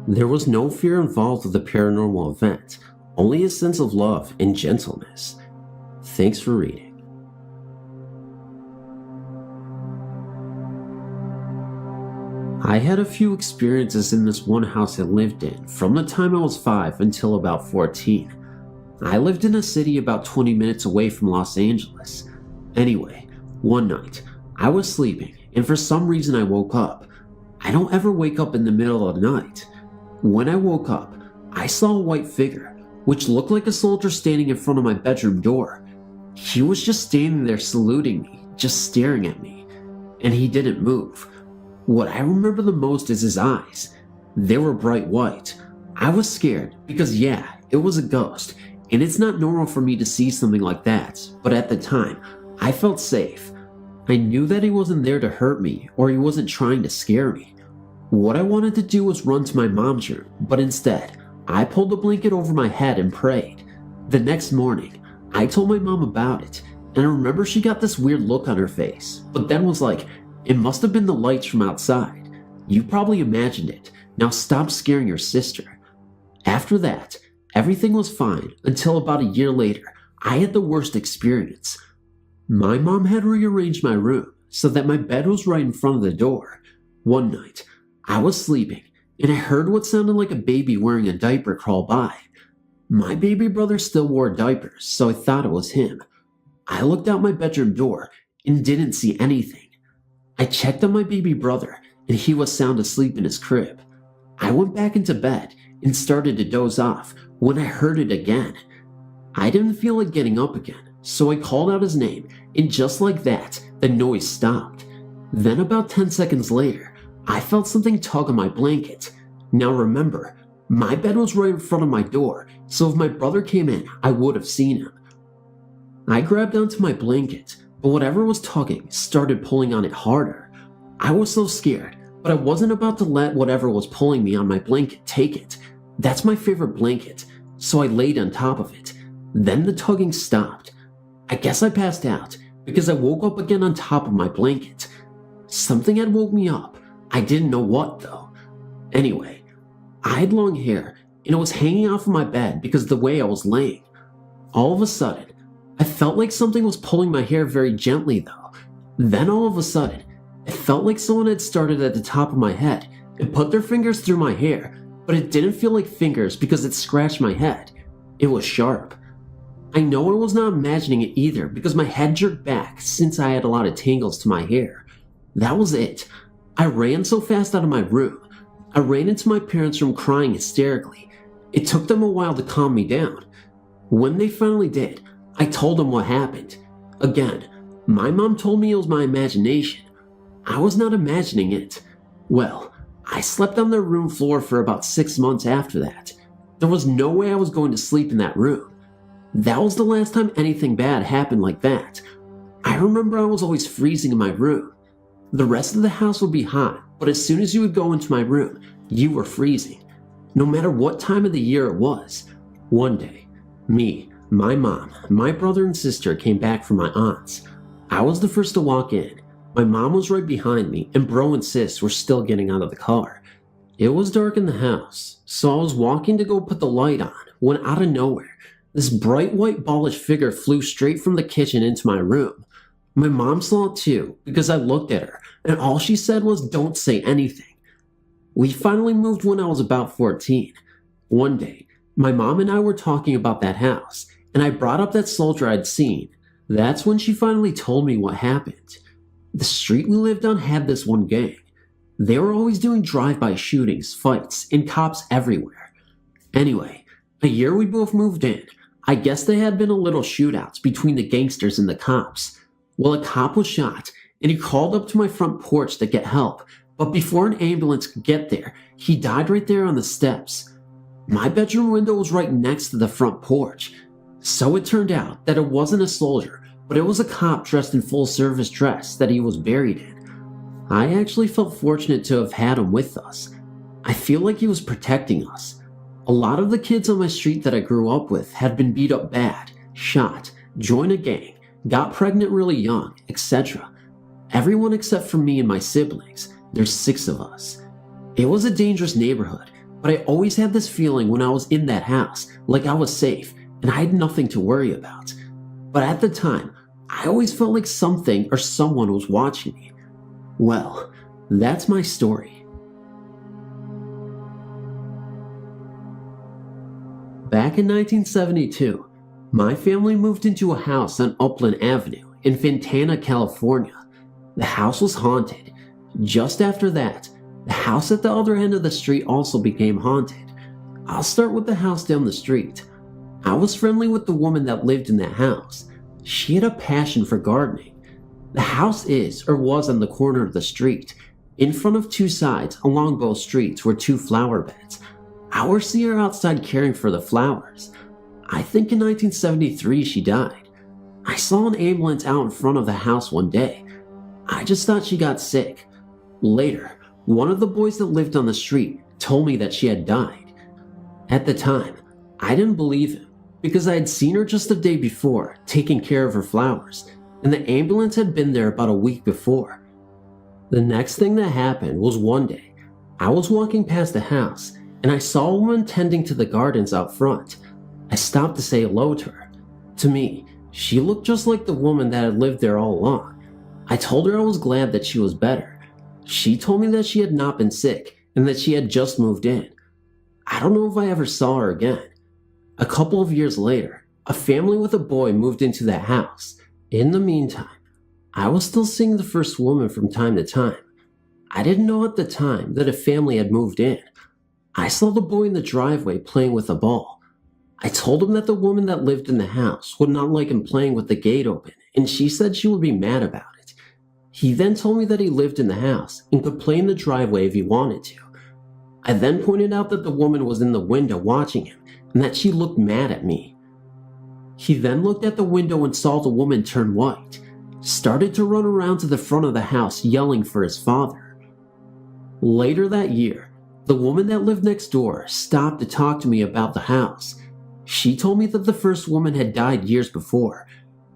There was no fear involved with the paranormal event, only a sense of love and gentleness. Thanks for reading. I had a few experiences in this one house I lived in from the time I was 5 until about 14. I lived in a city about 20 minutes away from Los Angeles. Anyway, one night, I was sleeping and for some reason I woke up. I don't ever wake up in the middle of the night. When I woke up, I saw a white figure, which looked like a soldier standing in front of my bedroom door. He was just standing there saluting me, just staring at me, and he didn't move. What I remember the most is his eyes. They were bright white. I was scared because yeah, it was a ghost, and it's not normal for me to see something like that, but at the time, I felt safe. I knew that he wasn't there to hurt me or he wasn't trying to scare me. What I wanted to do was run to my mom's room, but instead, I pulled the blanket over my head and prayed. The next morning, I told my mom about it, and I remember she got this weird look on her face, but then was like, "It must have been the lights from outside. You probably imagined it. Now stop scaring your sister." After that, everything was fine until about a year later, I had the worst experience. My mom had rearranged my room so that my bed was right in front of the door. One night, I was sleeping and I heard what sounded like a baby wearing a diaper crawl by. My baby brother still wore diapers, so I thought it was him. I looked out my bedroom door and didn't see anything. I checked on my baby brother and he was sound asleep in his crib. I went back into bed and started to doze off when I heard it again. I didn't feel like getting up again, so I called out his name, and just like that, the noise stopped. Then about 10 seconds later, I felt something tug on my blanket. Now remember, my bed was right in front of my door, so if my brother came in, I would have seen him. I grabbed onto my blanket, but whatever was tugging started pulling on it harder. I was so scared, but I wasn't about to let whatever was pulling me on my blanket take it. That's my favorite blanket, so I laid on top of it. Then the tugging stopped. I guess I passed out because I woke up again on top of my blanket. Something had woke me up. I didn't know what though. Anyway, I had long hair and it was hanging off of my bed because of the way I was laying. All of a sudden, I felt like something was pulling my hair very gently though. Then all of a sudden, it felt like someone had started at the top of my head and put their fingers through my hair, but it didn't feel like fingers because it scratched my head. It was sharp. I know I was not imagining it either because my head jerked back since I had a lot of tangles to my hair. That was it. I ran so fast out of my room. I ran into my parents' room crying hysterically. It took them a while to calm me down. When they finally did, I told them what happened. Again, my mom told me it was my imagination. I was not imagining it. Well, I slept on their room floor for about 6 months after that. There was no way I was going to sleep in that room. That was the last time anything bad happened like that. I remember I was always freezing in my room. The rest of the house would be hot, but as soon as you would go into my room, you were freezing. No matter what time of the year it was. One day, me, my mom, my brother and sister came back from my aunt's. I was the first to walk in. My mom was right behind me, and bro and sis were still getting out of the car. It was dark in the house, so I was walking to go put the light on when out of nowhere, this bright white ballish figure flew straight from the kitchen into my room. My mom saw it too, because I looked at her, and all she said was, "Don't say anything." We finally moved when I was about 14. One day, my mom and I were talking about that house, and I brought up that soldier I'd seen. That's when she finally told me what happened. The street we lived on had this one gang. They were always doing drive-by shootings, fights, and cops everywhere. Anyway, a year we both moved in, I guess there had been a little shootouts between the gangsters and the cops. Well, a cop was shot, and he called up to my front porch to get help, but before an ambulance could get there, he died right there on the steps. My bedroom window was right next to the front porch, so it turned out that it wasn't a soldier, but it was a cop dressed in full service dress that he was buried in. I actually felt fortunate to have had him with us. I feel like he was protecting us. A lot of the kids on my street that I grew up with had been beat up bad, shot, joined a gang, got pregnant really young, etc. Everyone except for me and my siblings. There's 6 of us. It was a dangerous neighborhood, but I always had this feeling when I was in that house, like I was safe and I had nothing to worry about. But at the time, I always felt like something or someone was watching me. Well, that's my story. Back in 1972, my family moved into a house on Upland Avenue in Fontana, California. The house was haunted. Just after that, the house at the other end of the street also became haunted. I'll start with the house down the street. I was friendly with the woman that lived in that house. She had a passion for gardening. The house is or was on the corner of the street. In front of 2 sides along both streets were 2 flower beds. I would see her outside caring for the flowers. I think in 1973 she died. I saw an ambulance out in front of the house one day. I just thought she got sick. Later, one of the boys that lived on the street told me that she had died. At the time, I didn't believe him because I had seen her just the day before taking care of her flowers, and the ambulance had been there about a week before. The next thing that happened was one day, I was walking past the house and I saw a woman tending to the gardens out front. I stopped to say hello to her. To me, she looked just like the woman that had lived there all along. I told her I was glad that she was better. She told me that she had not been sick and that she had just moved in. I don't know if I ever saw her again. A couple of years later, a family with a boy moved into that house. In the meantime, I was still seeing the first woman from time to time. I didn't know at the time that a family had moved in. I saw the boy in the driveway playing with a ball. I told him that the woman that lived in the house would not like him playing with the gate open, and she said she would be mad about it. He then told me that he lived in the house and could play in the driveway if he wanted to. I then pointed out that the woman was in the window watching him and that she looked mad at me. He then looked at the window and saw the woman turn white, started to run around to the front of the house yelling for his father. Later that year, the woman that lived next door stopped to talk to me about the house. She told me that the first woman had died years before.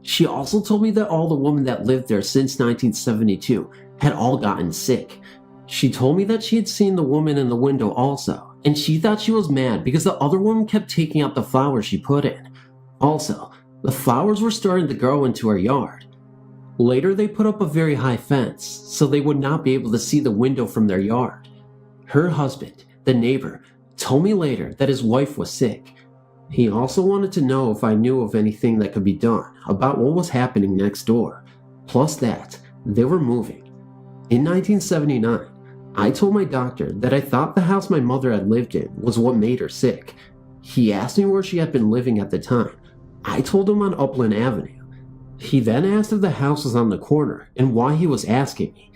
She also told me that all the women that lived there since 1972 had all gotten sick. She told me that she had seen the woman in the window also, and she thought she was mad because the other woman kept taking out the flowers she put in. Also, the flowers were starting to grow into her yard. Later, they put up a very high fence, so they would not be able to see the window from their yard. Her husband, the neighbor, told me later that his wife was sick. He also wanted to know if I knew of anything that could be done about what was happening next door, plus that they were moving. In 1979, I told my doctor that I thought the house my mother had lived in was what made her sick. He asked me where she had been living at the time. I told him on Upland Avenue. He then asked if the house was on the corner and why he was asking me.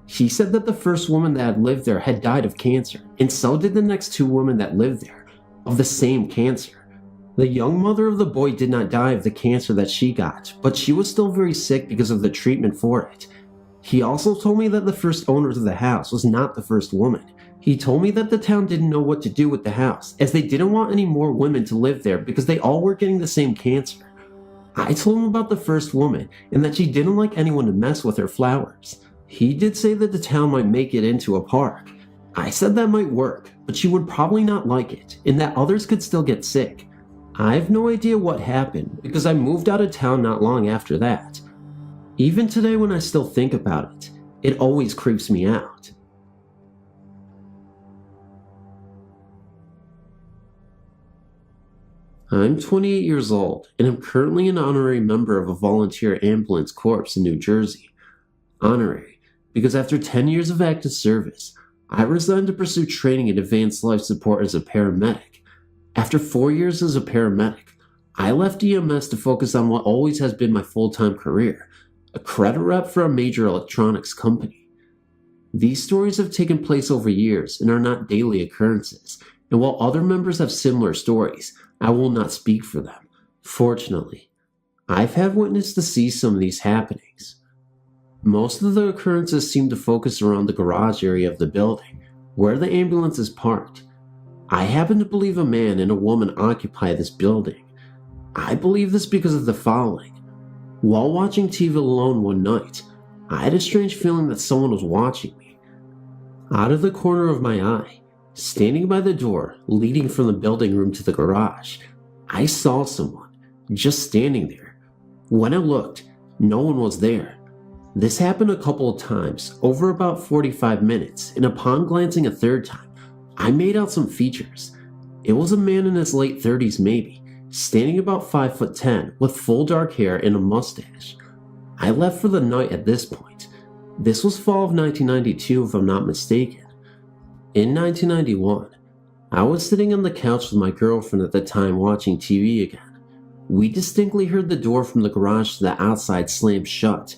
He said that the first woman that had lived there had died of cancer, and so did the next 2 women that lived there, of the same cancer. The young mother of the boy did not die of the cancer that she got, but she was still very sick because of the treatment for it. He also told me that the first owners of the house was not the first woman. He told me that the town didn't know what to do with the house, as they didn't want any more women to live there because they all were getting the same cancer. I told him about the first woman and that she didn't like anyone to mess with her flowers. He did say that the town might make it into a park. I said that might work, but she would probably not like it, and that others could still get sick. I have no idea what happened because I moved out of town not long after that. Even today when I still think about it, it always creeps me out. I'm 28 years old, and I'm currently an honorary member of a volunteer ambulance corps in New Jersey. Honorary, because after 10 years of active service, I resigned to pursue training in advanced life support as a paramedic. After 4 years as a paramedic, I left EMS to focus on what always has been my full-time career, a credit rep for a major electronics company. These stories have taken place over years and are not daily occurrences, and while other members have similar stories, I will not speak for them. Fortunately, I've had witness to see some of these happenings. Most of the occurrences seem to focus around the garage area of the building, where the ambulance is parked. I happen to believe a man and a woman occupy this building. I believe this because of the following. While watching TV alone one night, I had a strange feeling that someone was watching me. Out of the corner of my eye, standing by the door leading from the building room to the garage, I saw someone just standing there. When I looked, no one was there. This happened a couple of times, over about 45 minutes, and upon glancing a third time, I made out some features. It was a man in his late 30s maybe, standing about 5'10", with full dark hair and a mustache. I left for the night at this point. This was fall of 1992 if I'm not mistaken. In 1991, I was sitting on the couch with my girlfriend at the time watching TV again. We distinctly heard the door from the garage to the outside slam shut.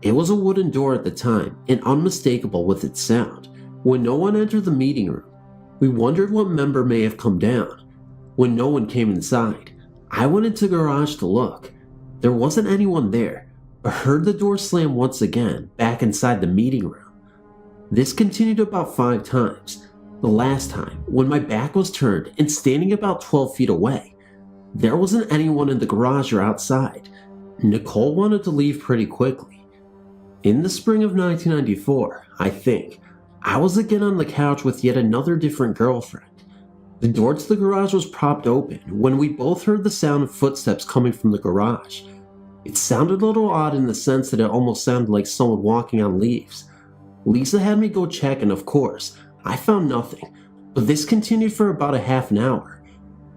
It was a wooden door at the time and unmistakable with its sound. When no one entered the meeting room, we wondered what member may have come down. When no one came inside, I went into the garage to look. There wasn't anyone there, but heard the door slam once again back inside the meeting room. This continued about 5 times. The last time, when my back was turned and standing about 12 feet away, there wasn't anyone in the garage or outside. Nicole wanted to leave pretty quickly. In the spring of 1994, I think, I was again on the couch with yet another different girlfriend. The door to the garage was propped open when we both heard the sound of footsteps coming from the garage. It sounded a little odd in the sense that it almost sounded like someone walking on leaves. Lisa had me go check, and of course, I found nothing, but this continued for about a half an hour.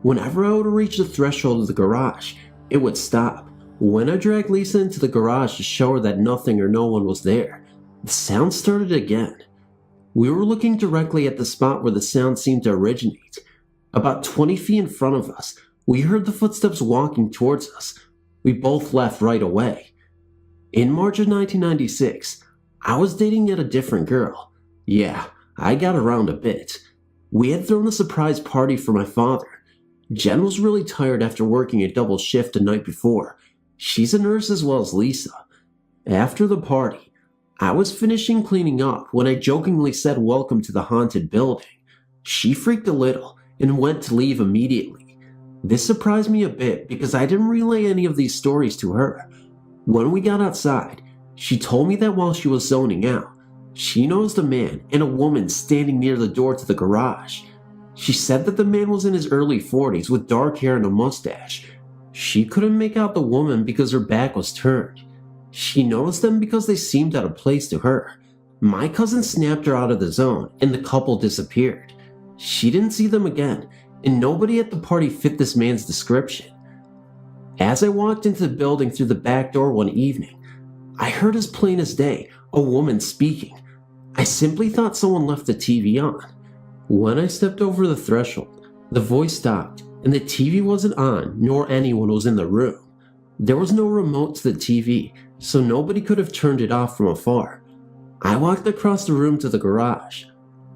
Whenever I would reach the threshold of the garage, it would stop. When I dragged Lisa into the garage to show her that nothing or no one was there, the sound started again. We were looking directly at the spot where the sound seemed to originate. About 20 feet in front of us, we heard the footsteps walking towards us. We both left right away. In March of 1996, I was dating yet a different girl. Yeah, I got around a bit. We had thrown a surprise party for my father. Jen was really tired after working a double shift the night before. She's a nurse as well as Lisa. After the party, I was finishing cleaning up when I jokingly said welcome to the haunted building. She freaked a little and went to leave immediately. This surprised me a bit because I didn't relay any of these stories to her. When we got outside, she told me that while she was zoning out, she noticed a man and a woman standing near the door to the garage. She said that the man was in his early 40s with dark hair and a mustache. She couldn't make out the woman because her back was turned. She noticed them because they seemed out of place to her. My cousin snapped her out of the zone and the couple disappeared. She didn't see them again, and nobody at the party fit this man's description. As I walked into the building through the back door one evening, I heard as plain as day a woman speaking. I simply thought someone left the TV on. When I stepped over the threshold, the voice stopped and the TV wasn't on nor anyone was in the room. There was no remote to the TV, so nobody could have turned it off from afar. I walked across the room to the garage.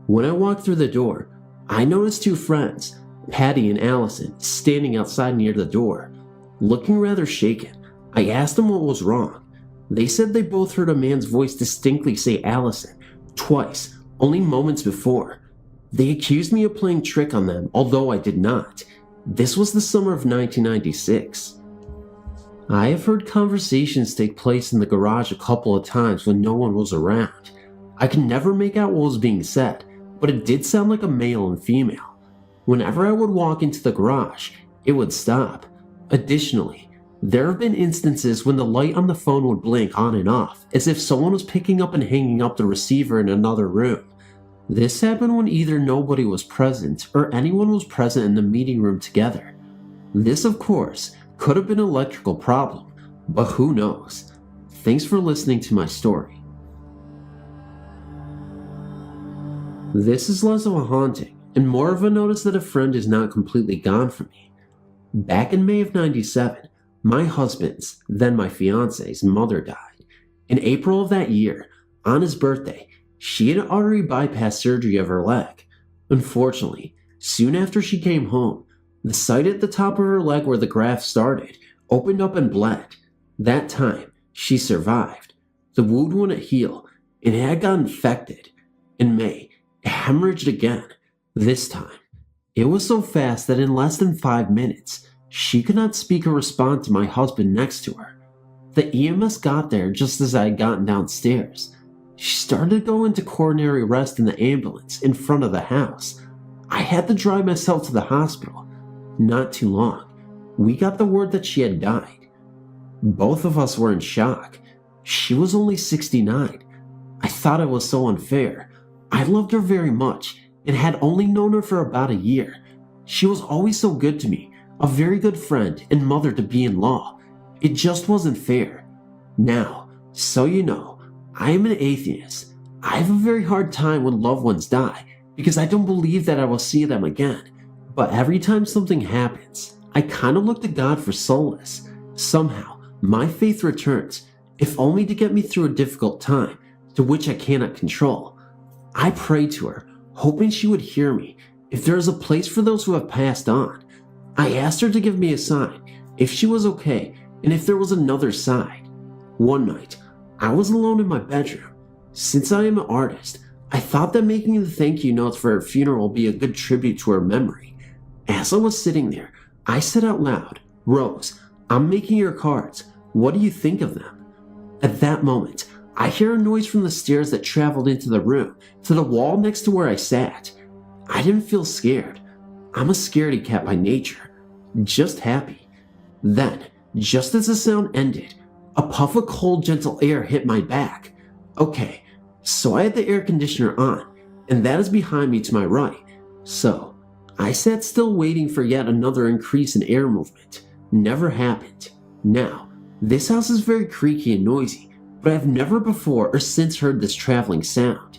When I walked through the door, I noticed 2 friends, Patty and Allison, standing outside near the door. Looking rather shaken, I asked them what was wrong. They said they both heard a man's voice distinctly say Allison, twice, only moments before. They accused me of playing trick on them, although I did not. This was the summer of 1996. I have heard conversations take place in the garage a couple of times when no one was around. I could never make out what was being said, but it did sound like a male and female. Whenever I would walk into the garage, it would stop. Additionally, there have been instances when the light on the phone would blink on and off, as if someone was picking up and hanging up the receiver in another room. This happened when either nobody was present or anyone was present in the meeting room together. This, of course, could have been an electrical problem, but who knows? Thanks for listening to my story. This is less of a haunting and more of a notice that a friend is not completely gone from me. Back in May of '97, my husband's, then my fiance's, mother died. In April of that year, on his birthday, she had artery bypass surgery of her leg. Unfortunately, soon after she came home, the site at the top of her leg where the graft started opened up and bled. That time, she survived. The wound wouldn't heal, and it had got infected. In May, it hemorrhaged again. This time, it was so fast that in less than 5 minutes, she could not speak or respond to my husband next to her. The EMS got there just as I had gotten downstairs. She started to go into coronary arrest in the ambulance in front of the house. I had to drive myself to the hospital. Not too long, we got the word that she had died. Both of us were in shock. She was only 69. I thought it was so unfair. I loved her very much and had only known her for about a year. She was always so good to me, a very good friend and mother to be-in-law. It just wasn't fair. Now, so you know, I am an atheist. I have a very hard time when loved ones die because I don't believe that I will see them again. But every time something happens, I kind of look to God for solace. Somehow, my faith returns, if only to get me through a difficult time to which I cannot control. I pray to her, hoping she would hear me if there is a place for those who have passed on. I asked her to give me a sign if she was okay and if there was another side. One night, I was alone in my bedroom. Since I am an artist, I thought that making the thank you notes for her funeral would be a good tribute to her memory. As I was sitting there, I said out loud, "Rose, I'm making your cards. What do you think of them?" At that moment, I hear a noise from the stairs that traveled into the room to the wall next to where I sat. I didn't feel scared. I'm a scaredy cat by nature, just happy. Then, just as the sound ended, a puff of cold, gentle air hit my back. Okay, so I had the air conditioner on, and that is behind me to my right. So, I sat still waiting for yet another increase in air movement. Never happened. Now, this house is very creaky and noisy, but I've never before or since heard this traveling sound.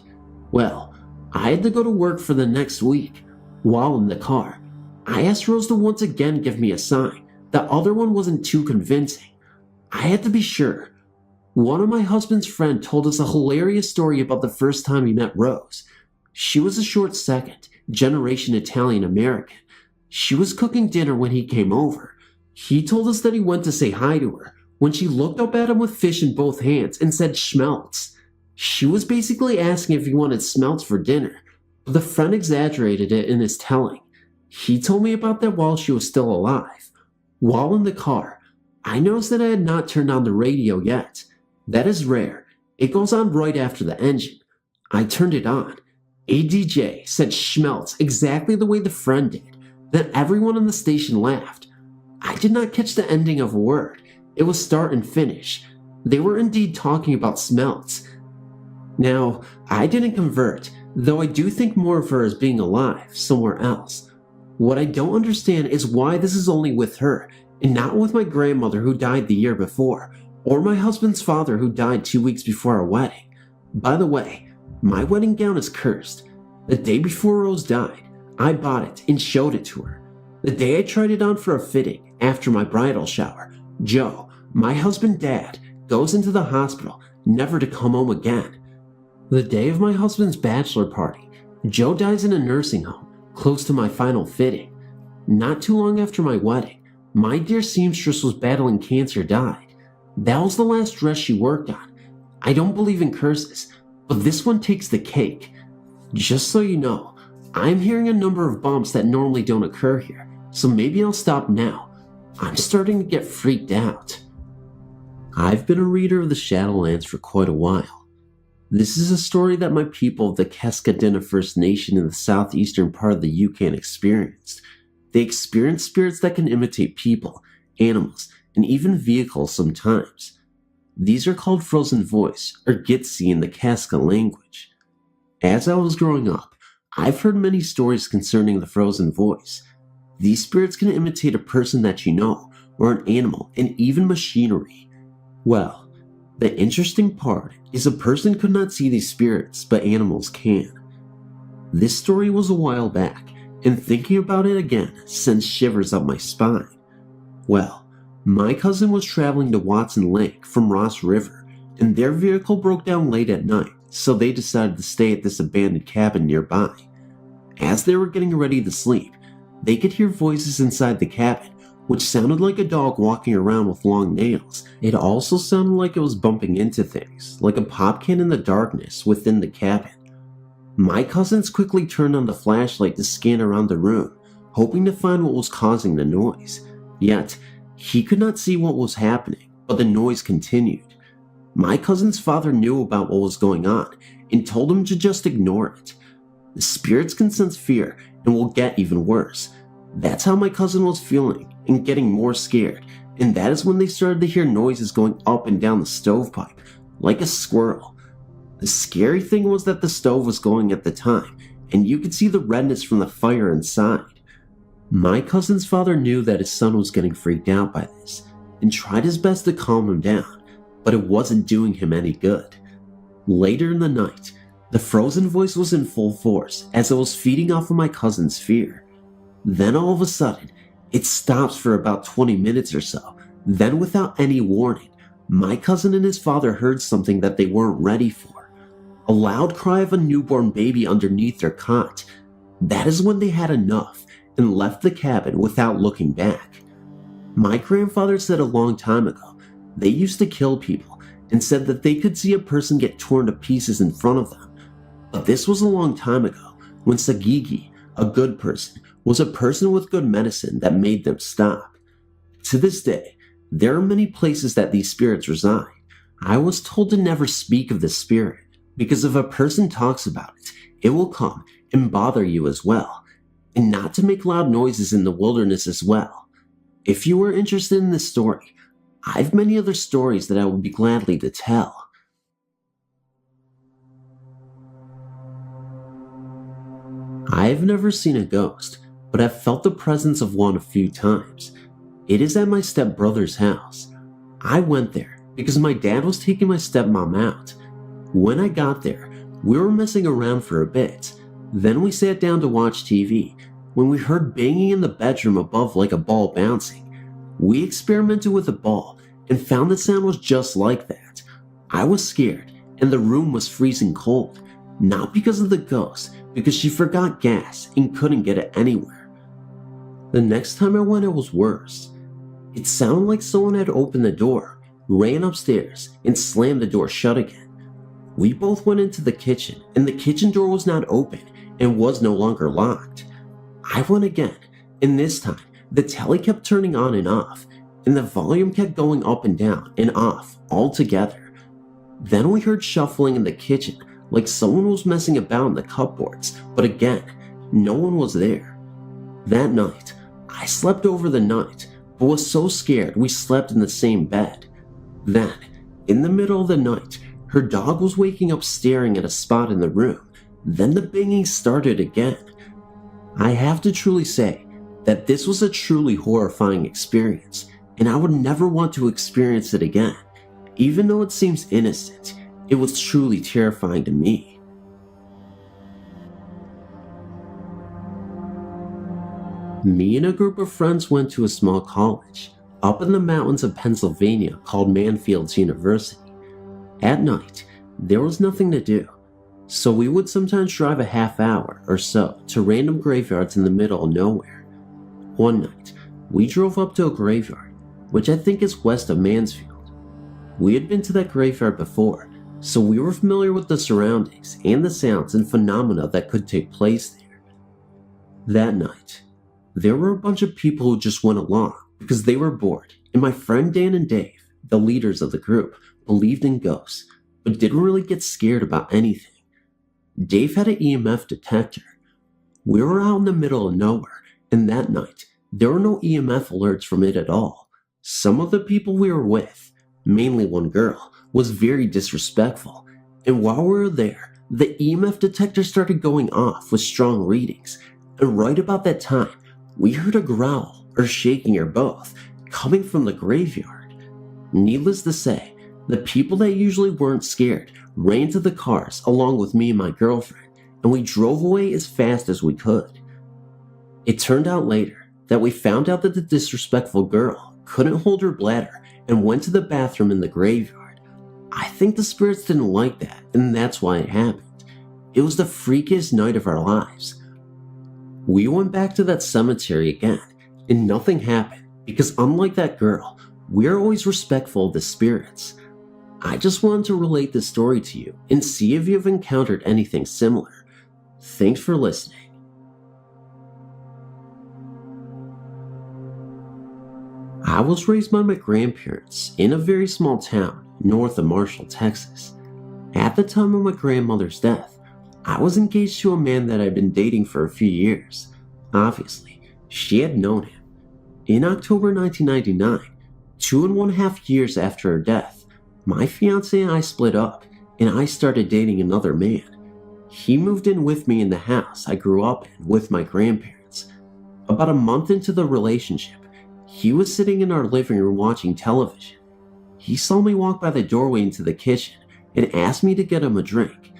Well, I had to go to work for the next week. While in the car, I asked Rose to once again give me a sign. The other one wasn't too convincing. I had to be sure. One of my husband's friends told us a hilarious story about the first time he met Rose. She was a short second, generation Italian American. She was cooking dinner when he came over. He told us that he went to say hi to her when she looked up at him with fish in both hands and said schmelz. She was basically asking if he wanted smelts for dinner, but the friend exaggerated it in his telling. He told me about that while she was still alive. While in the car, I noticed that I had not turned on the radio yet. That is rare. It goes on right after the engine. I turned it on. A DJ said schmelz exactly the way the friend did. Then everyone on the station laughed. I did not catch the ending of a word. It was start and finish. They were indeed talking about smelts. Now, I didn't convert, though I do think more of her as being alive somewhere else. What I don't understand is why this is only with her, and not with my grandmother who died the year before, or my husband's father who died 2 weeks before our wedding. By the way, my wedding gown is cursed. The day before Rose died, I bought it and showed it to her. The day I tried it on for a fitting, after my bridal shower, Joe, my husband's dad, goes into the hospital, never to come home again. The day of my husband's bachelor party, Joe dies in a nursing home, close to my final fitting. Not too long after my wedding, my dear seamstress was battling cancer died. That was the last dress she worked on. I don't believe in curses, but this one takes the cake. Just so you know, I'm hearing a number of bumps that normally don't occur here, so maybe I'll stop now. I'm starting to get freaked out. I've been a reader of the Shadowlands for quite a while. This is a story that my people of the Keskadena First Nation in the southeastern part of the Yukon experienced. They experience spirits that can imitate people, animals, and even vehicles sometimes. These are called Frozen Voice, or Gitsi in the Kaska language. As I was growing up, I've heard many stories concerning the Frozen Voice. these spirits can imitate a person that you know, or an animal, and even machinery. Well, the interesting part is a person could not see these spirits, but animals can. This story was a while back, and thinking about it again sends shivers up my spine. Well, my cousin was traveling to Watson Lake from Ross River, and their vehicle broke down late at night, so they decided to stay at this abandoned cabin nearby. As they were getting ready to sleep, they could hear voices inside the cabin, which sounded like a dog walking around with long nails. It also sounded like it was bumping into things, like a pop can in the darkness within the cabin. My cousins quickly turned on the flashlight to scan around the room, hoping to find what was causing the noise. Yet, he could not see what was happening, but the noise continued. My cousin's father knew about what was going on and told him to just ignore it. The spirits can sense fear and will get even worse. That's how my cousin was feeling and getting more scared, and that is when they started to hear noises going up and down the stovepipe, like a squirrel. The scary thing was that the stove was going at the time, and you could see the redness from the fire inside. My cousin's father knew that his son was getting freaked out by this, and tried his best to calm him down, but it wasn't doing him any good. Later in the night, the frozen voice was in full force as it was feeding off of my cousin's fear. Then all of a sudden, it stops for about 20 minutes or so. Then without any warning, my cousin and his father heard something that they weren't ready for. A loud cry of a newborn baby underneath their cot. That is when they had enough and left the cabin without looking back. My grandfather said a long time ago, they used to kill people and said that they could see a person get torn to pieces in front of them. But this was a long time ago when Sagigi, a good person, was a person with good medicine that made them stop. To this day, there are many places that these spirits reside. I was told to never speak of this spirit, because if a person talks about it, it will come and bother you as well, and not to make loud noises in the wilderness as well. If you are interested in this story, I have many other stories that I would be gladly to tell. I have never seen a ghost, but I've felt the presence of one a few times. It is at my stepbrother's house. I went there because my dad was taking my stepmom out. When I got there, we were messing around for a bit. Then we sat down to watch TV when we heard banging in the bedroom above like a ball bouncing. We experimented with the ball and found the sound was just like that. I was scared and the room was freezing cold, not because of the ghost, because she forgot gas and couldn't get it anywhere. The next time I went, it was worse. It sounded like someone had opened the door, ran upstairs, and slammed the door shut again. We both went into the kitchen, and the kitchen door was not open and was no longer locked. I went again, and this time, the telly kept turning on and off, and the volume kept going up and down and off all together. Then we heard shuffling in the kitchen, like someone was messing about in the cupboards, but again, no one was there. That night, I slept over the night, but was so scared we slept in the same bed. Then, in the middle of the night, her dog was waking up staring at a spot in the room. Then the banging started again. I have to truly say that this was a truly horrifying experience, and I would never want to experience it again. Even though it seems innocent, it was truly terrifying to me. Me and a group of friends went to a small college up in the mountains of Pennsylvania called Manfields University. At night, there was nothing to do, so we would sometimes drive a half hour or so to random graveyards in the middle of nowhere. One night, we drove up to a graveyard, which I think is west of Mansfield. We had been to that graveyard before, so we were familiar with the surroundings and the sounds and phenomena that could take place there. That night, there were a bunch of people who just went along because they were bored, and my friend Dan and Dave, the leaders of the group, believed in ghosts, but didn't really get scared about anything. Dave had an EMF detector. We were out in the middle of nowhere, and that night, there were no EMF alerts from it at all. Some of the people we were with, mainly one girl, was very disrespectful, and while we were there, the EMF detector started going off with strong readings, and right about that time, we heard a growl or shaking or both coming from the graveyard. Needless to say, the people that usually weren't scared ran to the cars along with me and my girlfriend, and we drove away as fast as we could. It turned out later that we found out that the disrespectful girl couldn't hold her bladder and went to the bathroom in the graveyard. I think the spirits didn't like that, and that's why it happened. It was the freakiest night of our lives. We went back to that cemetery again, and nothing happened because unlike that girl, we're always respectful of the spirits. I just wanted to relate this story to you and see if you've encountered anything similar. Thanks for listening. I was raised by my grandparents in a very small town north of Marshall, Texas. At the time of my grandmother's death, I was engaged to a man that I'd been dating for a few years. Obviously, she had known him. In October 1999, 2.5 years after her death, my fiancé and I split up, and I started dating another man. He moved in with me in the house I grew up in with my grandparents. About a month into the relationship, he was sitting in our living room watching television. He saw me walk by the doorway into the kitchen and asked me to get him a drink.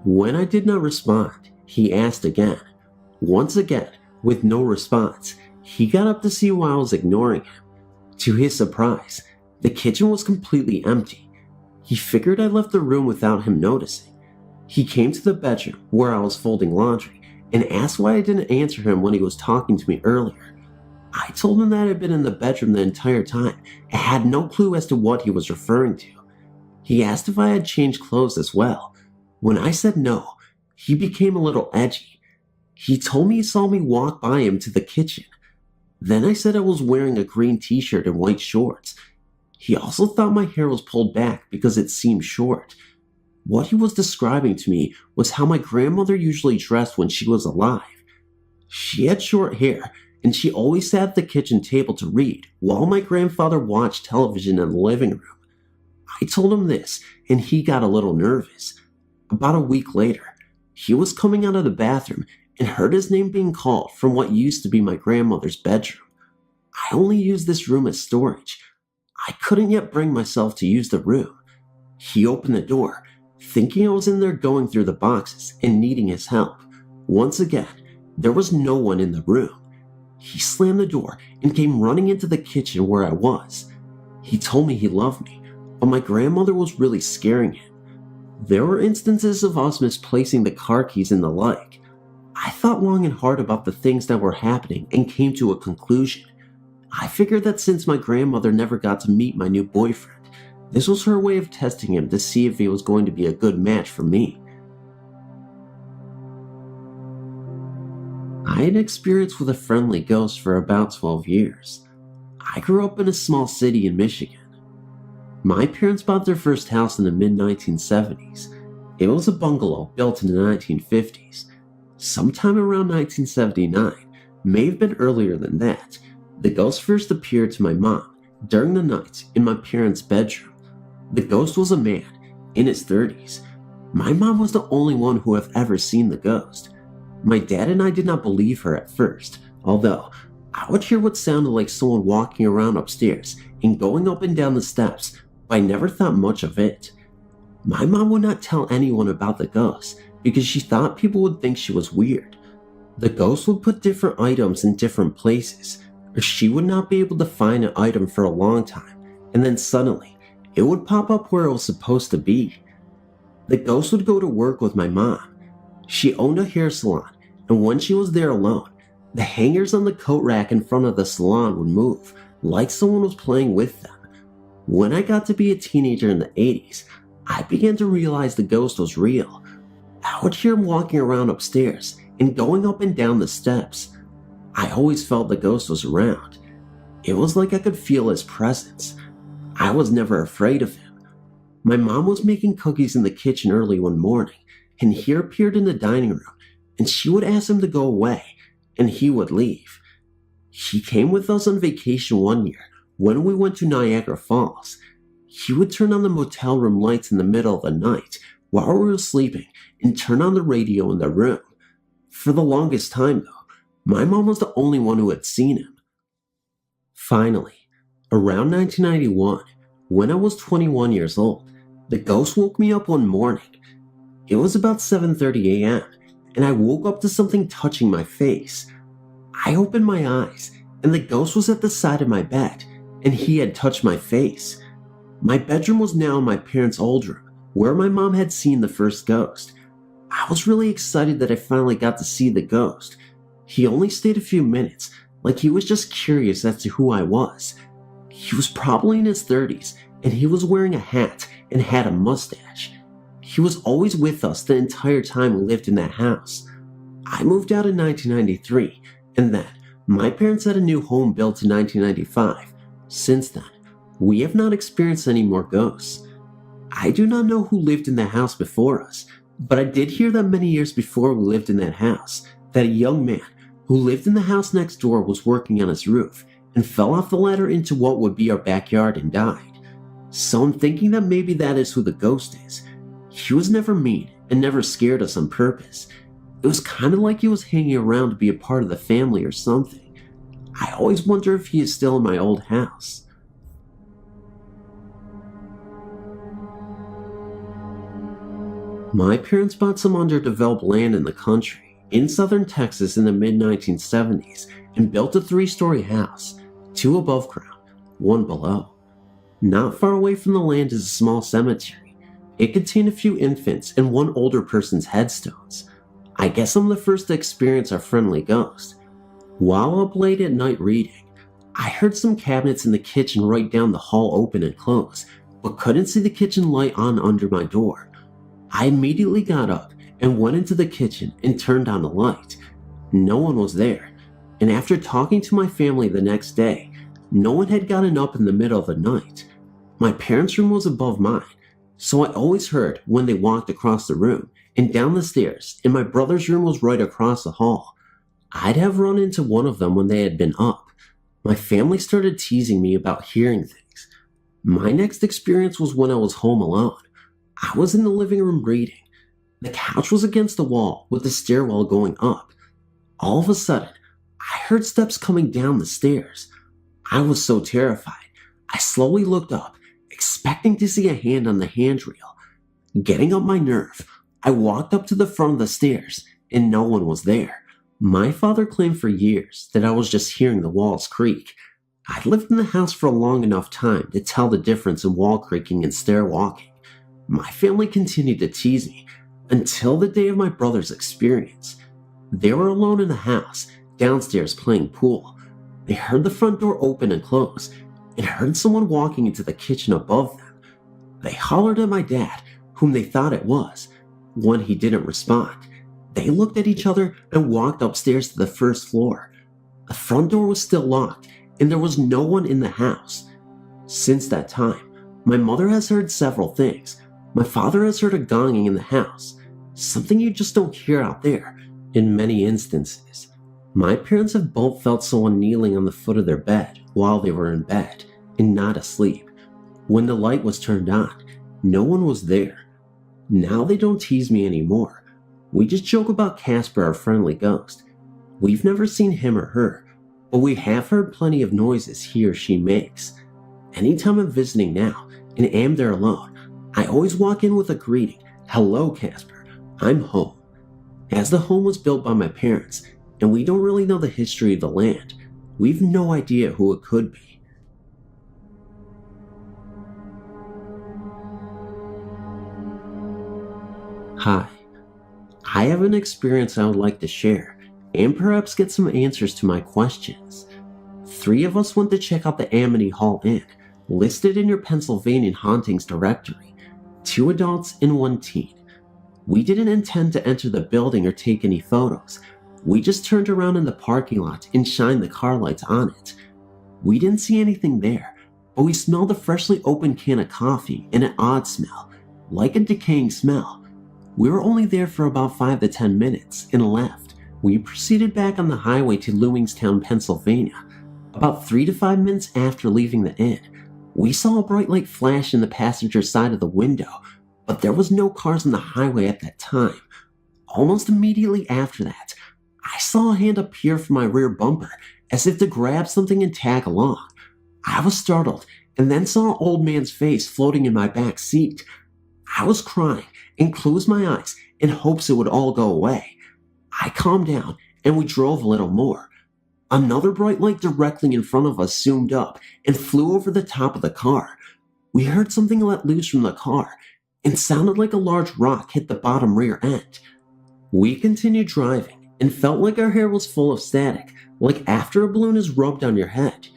When I did not respond, he asked again. Once again, with no response, he got up to see why I was ignoring him. To his surprise, the kitchen was completely empty. He figured I left the room without him noticing. He came to the bedroom where I was folding laundry and asked why I didn't answer him when he was talking to me earlier. I told him that I had been in the bedroom the entire time and had no clue as to what he was referring to. He asked if I had changed clothes as well. When I said no, he became a little edgy. He told me he saw me walk by him to the kitchen. Then I said I was wearing a green t-shirt and white shorts. He also thought my hair was pulled back because it seemed short. What he was describing to me was how my grandmother usually dressed when she was alive. She had short hair, and she always sat at the kitchen table to read while my grandfather watched television in the living room. I told him this, and he got a little nervous. About a week later, he was coming out of the bathroom and heard his name being called from what used to be my grandmother's bedroom. I only used this room as storage. I couldn't yet bring myself to use the room. He opened the door, thinking I was in there going through the boxes and needing his help. Once again, there was no one in the room. He slammed the door and came running into the kitchen where I was. He told me he loved me, but my grandmother was really scaring him. There were instances of us misplacing the car keys and the like. I thought long and hard about the things that were happening and came to a conclusion. I figured that since my grandmother never got to meet my new boyfriend, this was her way of testing him to see if he was going to be a good match for me. I had experience with a friendly ghost for about 12 years. I grew up in a small city in Michigan. My parents bought their first house in the mid-1970s. It was a bungalow built in the 1950s. Sometime around 1979, may have been earlier than that, the ghost first appeared to my mom during the night in my parents' bedroom. The ghost was a man in his 30s. My mom was the only one who had ever seen the ghost. My dad and I did not believe her at first, although I would hear what sounded like someone walking around upstairs and going up and down the steps, but I never thought much of it. My mom would not tell anyone about the ghost because she thought people would think she was weird. The ghost would put different items in different places, or she would not be able to find an item for a long time, and then suddenly, it would pop up where it was supposed to be. The ghost would go to work with my mom. She owned a hair salon, and when she was there alone, the hangers on the coat rack in front of the salon would move, like someone was playing with them. When I got to be a teenager in the 80s, I began to realize the ghost was real. I would hear him walking around upstairs and going up and down the steps. I always felt the ghost was around. It was like I could feel his presence. I was never afraid of him. My mom was making cookies in the kitchen early one morning, and he appeared in the dining room, and she would ask him to go away, and he would leave. He came with us on vacation one year when we went to Niagara Falls. He would turn on the motel room lights in the middle of the night while we were sleeping and turn on the radio in the room. For the longest time though, My mom was the only one who had seen him. Finally, around 1991, when I was 21 years old, the ghost woke me up one morning. It was about 7:30 a.m., and I woke up to something touching my face. I opened my eyes, and the ghost was at the side of my bed, and he had touched my face. My bedroom was now in my parents' old room, where my mom had seen the first ghost. I was really excited that I finally got to see the ghost. He only stayed a few minutes, like he was just curious as to who I was. He was probably in his 30s, and he was wearing a hat and had a mustache. He was always with us the entire time we lived in that house. I moved out in 1993, and then my parents had a new home built in 1995. Since then, we have not experienced any more ghosts. I do not know who lived in the house before us, but I did hear that many years before we lived in that house, that a young man who lived in the house next door was working on his roof and fell off the ladder into what would be our backyard and died. So I'm thinking that maybe that is who the ghost is. He was never mean and never scared us on purpose. It was kind of like he was hanging around to be a part of the family or something. I always wonder if he is still in my old house. My parents bought some underdeveloped land in the country, in southern Texas in the mid-1970s, and built a 3-story house, 2 above ground, 1 below. Not far away from the land is a small cemetery. It contained a few infants and 1 older person's headstones. I guess I'm the first to experience our friendly ghost. While up late at night reading, I heard some cabinets in the kitchen right down the hall open and close, but couldn't see the kitchen light on under my door. I immediately got up and went into the kitchen and turned on the light. No one was there, and after talking to my family the next day, no one had gotten up in the middle of the night. My parents' room was above mine, so I always heard when they walked across the room and down the stairs, and my brother's room was right across the hall. I'd have run into one of them when they had been up. My family started teasing me about hearing things. My next experience was when I was home alone. I was in the living room reading. The couch was against the wall with the stairwell going up. All of a sudden, I heard steps coming down the stairs. I was so terrified. I slowly looked up, expecting to see a hand on the handrail. Getting up my nerve, I walked up to the front of the stairs, and no one was there. My father claimed for years that I was just hearing the walls creak. I'd lived in the house for a long enough time to tell the difference in wall creaking and stair walking. My family continued to tease me until the day of my brother's experience. They were alone in the house, downstairs playing pool. They heard the front door open and close, and heard someone walking into the kitchen above them. They hollered at my dad, whom they thought it was. When he didn't respond, they looked at each other and walked upstairs to the first floor. The front door was still locked, and there was no one in the house. Since that time, my mother has heard several things. My father has heard a gonging in the house, something you just don't hear out there in many instances. My parents have both felt someone kneeling on the foot of their bed while they were in bed and not asleep. When the light was turned on, no one was there. Now they don't tease me anymore. We just joke about Casper, our friendly ghost. We've never seen him or her, but we have heard plenty of noises he or she makes. Anytime I'm visiting now and am there alone, I always walk in with a greeting. Hello, Casper. I'm home. As the home was built by my parents, and we don't really know the history of the land, we've no idea who it could be. Hi. I have an experience I would like to share, and perhaps get some answers to my questions. 3 of us went to check out the Amity Hall Inn, listed in your Pennsylvania Hauntings directory. 2 adults and 1 teen. We didn't intend to enter the building or take any photos. We just turned around in the parking lot and shined the car lights on it. We didn't see anything there, but we smelled a freshly opened can of coffee and an odd smell, like a decaying smell. We were only there for about 5 to 10 minutes and left. We proceeded back on the highway to Lewingstown, Pennsylvania. About 3 to 5 minutes after leaving the inn, we saw a bright light flash in the passenger side of the window, but there was no cars on the highway at that time. Almost immediately after that, I saw a hand appear from my rear bumper as if to grab something and tag along. I was startled and then saw an old man's face floating in my back seat. I was crying and closed my eyes in hopes it would all go away. I calmed down and we drove a little more. Another bright light directly in front of us zoomed up and flew over the top of the car. We heard something let loose from the car and sounded like a large rock hit the bottom rear end. We continued driving and felt like our hair was full of static, like after a balloon is rubbed on your head.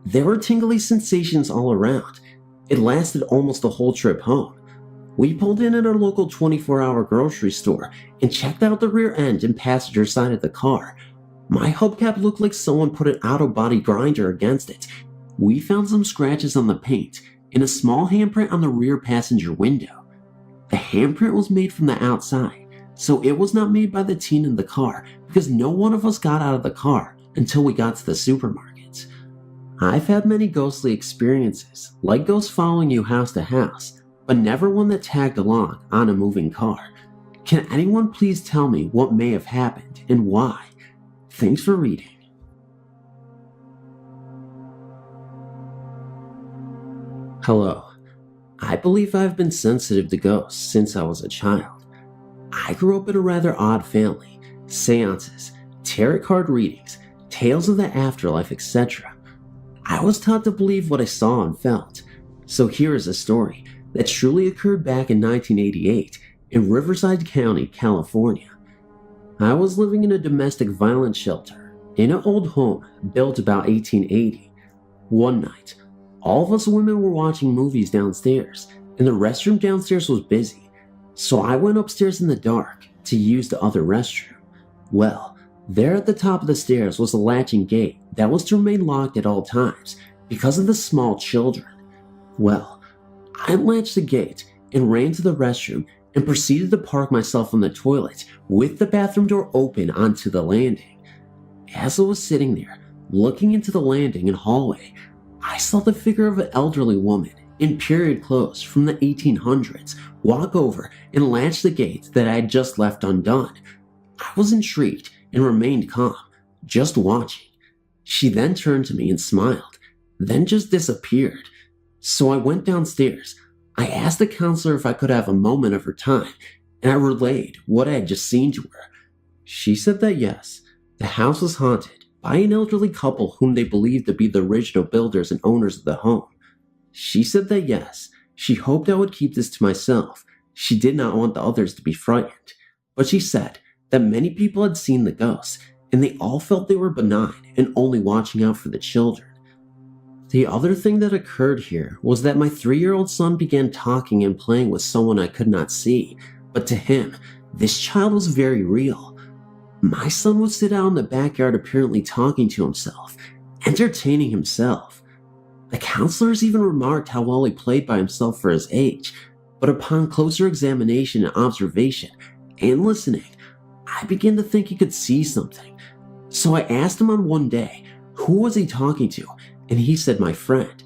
There were tingly sensations all around. It lasted almost the whole trip home. We pulled in at our local 24-hour grocery store and checked out the rear end and passenger side of the car. My hubcap looked like someone put an auto-body grinder against it. We found some scratches on the paint and a small handprint on the rear passenger window. The handprint was made from the outside, so it was not made by the teen in the car because no one of us got out of the car until we got to the supermarket. I've had many ghostly experiences, like ghosts following you house to house, but never one that tagged along on a moving car. Can anyone please tell me what may have happened and why? Thanks for reading. Hello. I believe I've been sensitive to ghosts since I was a child. I grew up in a rather odd family. Seances, tarot card readings, tales of the afterlife, etc. I was taught to believe what I saw and felt. So here is a story that truly occurred back in 1988 in Riverside County, California. I was living in a domestic violence shelter in an old home built about 1880. One night, all of us women were watching movies downstairs, and the restroom downstairs was busy, so I went upstairs in the dark to use the other restroom. Well, there at the top of the stairs was a latching gate that was to remain locked at all times because of the small children. Well, I unlatched the gate and ran to the restroom and proceeded to park myself on the toilet with the bathroom door open onto the landing. As I was sitting there, looking into the landing and hallway, I saw the figure of an elderly woman in period clothes from the 1800s walk over and latch the gate that I had just left undone. I was intrigued and remained calm, just watching. She then turned to me and smiled, then just disappeared. So I went downstairs. I asked the counselor if I could have a moment of her time, and I relayed what I had just seen to her. She said that yes, the house was haunted by an elderly couple whom they believed to be the original builders and owners of the home. She said that yes, she hoped I would keep this to myself. She did not want the others to be frightened, but she said that many people had seen the ghosts, and they all felt they were benign and only watching out for the children. The other thing that occurred here was that my 3-year-old son began talking and playing with someone I could not see, but to him, this child was very real. My son would sit out in the backyard apparently talking to himself, entertaining himself. The counselors even remarked how well he played by himself for his age, but upon closer examination and observation and listening, I began to think he could see something. So I asked him on one day, who was he talking to? And he said, my friend.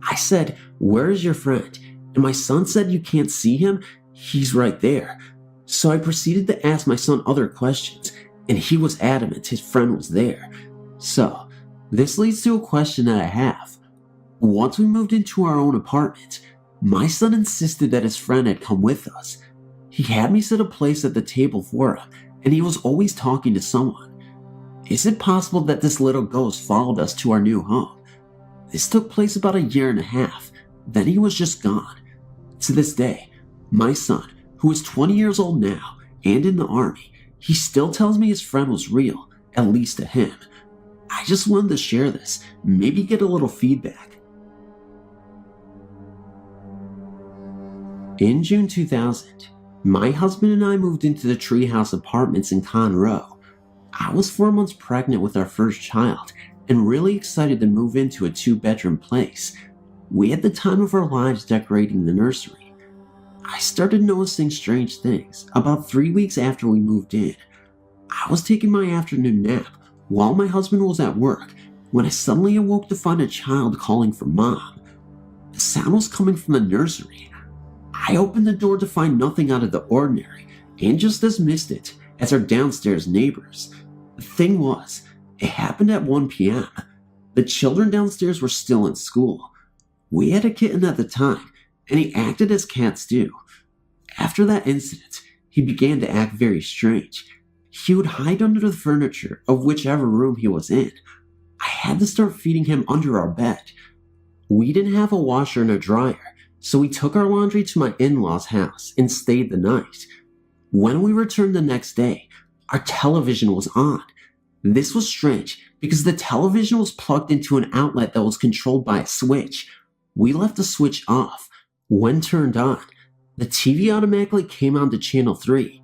I said, where is your friend? And my son said, you can't see him? He's right there. So I proceeded to ask my son other questions, and he was adamant his friend was there. So, this leads to a question that I have. Once we moved into our own apartment, my son insisted that his friend had come with us. He had me set a place at the table for him, and he was always talking to someone. Is it possible that this little ghost followed us to our new home? This took place about 1.5 years, then he was just gone. To this day, my son, who is 20 years old now and in the army, he still tells me his friend was real, at least to him. I just wanted to share this, maybe get a little feedback. In June 2000, my husband and I moved into the Treehouse Apartments in Conroe. I was 4 months pregnant with our first child and really excited to move into a 2-bedroom place. We had the time of our lives decorating the nursery. I started noticing strange things about 3 weeks after we moved in. I was taking my afternoon nap while my husband was at work when I suddenly awoke to find a child calling for mom. The sound was coming from the nursery. I opened the door to find nothing out of the ordinary and just dismissed it as our downstairs neighbors. The thing was, it happened at 1 p.m. The children downstairs were still in school. We had a kitten at the time, and he acted as cats do. After that incident, he began to act very strange. He would hide under the furniture of whichever room he was in. I had to start feeding him under our bed. We didn't have a washer and a dryer, so we took our laundry to my in-laws' house and stayed the night. When we returned the next day, our television was on. This was strange because the television was plugged into an outlet that was controlled by a switch. We left the switch off. When turned on, the TV automatically came on to channel 3.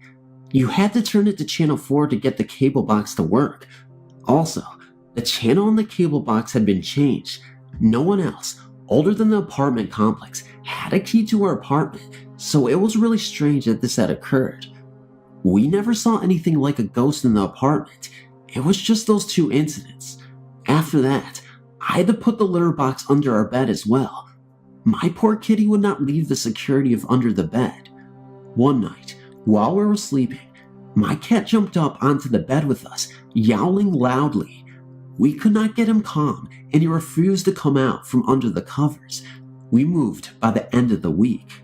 You had to turn it to channel 4 to get the cable box to work. Also, the channel on the cable box had been changed. No one else, older than the apartment complex, had a key to our apartment, so it was really strange that this had occurred. We never saw anything like a ghost in the apartment. It was just those 2 incidents. After that, I had to put the litter box under our bed as well. My poor kitty would not leave the security of under the bed. One night, while we were sleeping, my cat jumped up onto the bed with us, yowling loudly. We could not get him calm, and he refused to come out from under the covers. We moved by the end of the week.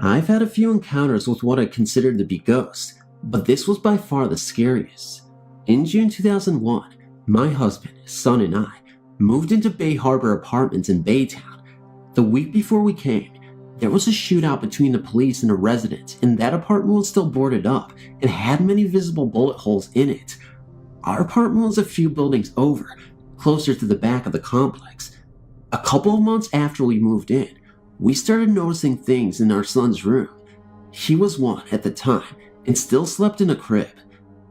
I've had a few encounters with what I considered to be ghosts, but this was by far the scariest. In June 2001, my husband, son, and I moved into Bay Harbor Apartments in Baytown. The week before we came, there was a shootout between the police and a resident, and that apartment was still boarded up and had many visible bullet holes in it. Our apartment was a few buildings over, closer to the back of the complex. A couple of months after we moved in, we started noticing things in our son's room. He was 1 at the time and still slept in a crib.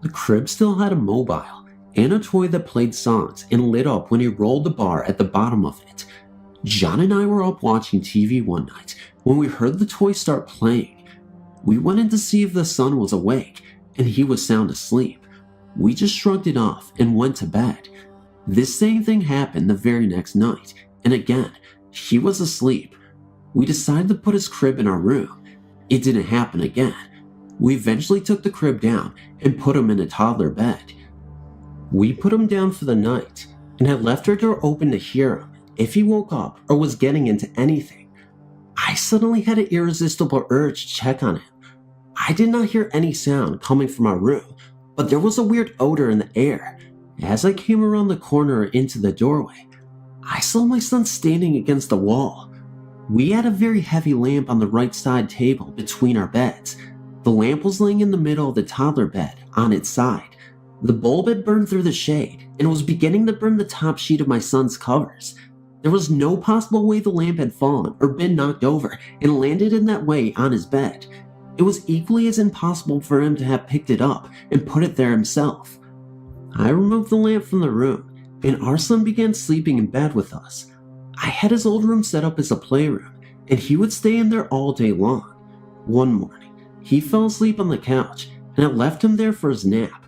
The crib still had a mobile and a toy that played songs and lit up when he rolled the bar at the bottom of it. John and I were up watching TV one night when we heard the toy start playing. We went in to see if the son was awake, and he was sound asleep. We just shrugged it off and went to bed. This same thing happened the very next night, and again, he was asleep. We decided to put his crib in our room. It didn't happen again. We eventually took the crib down and put him in a toddler bed. We put him down for the night and had left our door open to hear him if he woke up or was getting into anything. I suddenly had an irresistible urge to check on him. I did not hear any sound coming from our room, but there was a weird odor in the air. As I came around the corner into the doorway, I saw my son standing against the wall. We had a very heavy lamp on the right side table between our beds. The lamp was laying in the middle of the toddler bed on its side. The bulb had burned through the shade and was beginning to burn the top sheet of my son's covers. There was no possible way the lamp had fallen or been knocked over and landed in that way on his bed. It was equally as impossible for him to have picked it up and put it there himself. I removed the lamp from the room, and our son began sleeping in bed with us. I had his old room set up as a playroom, and he would stay in there all day long. One morning, he fell asleep on the couch, and I left him there for his nap.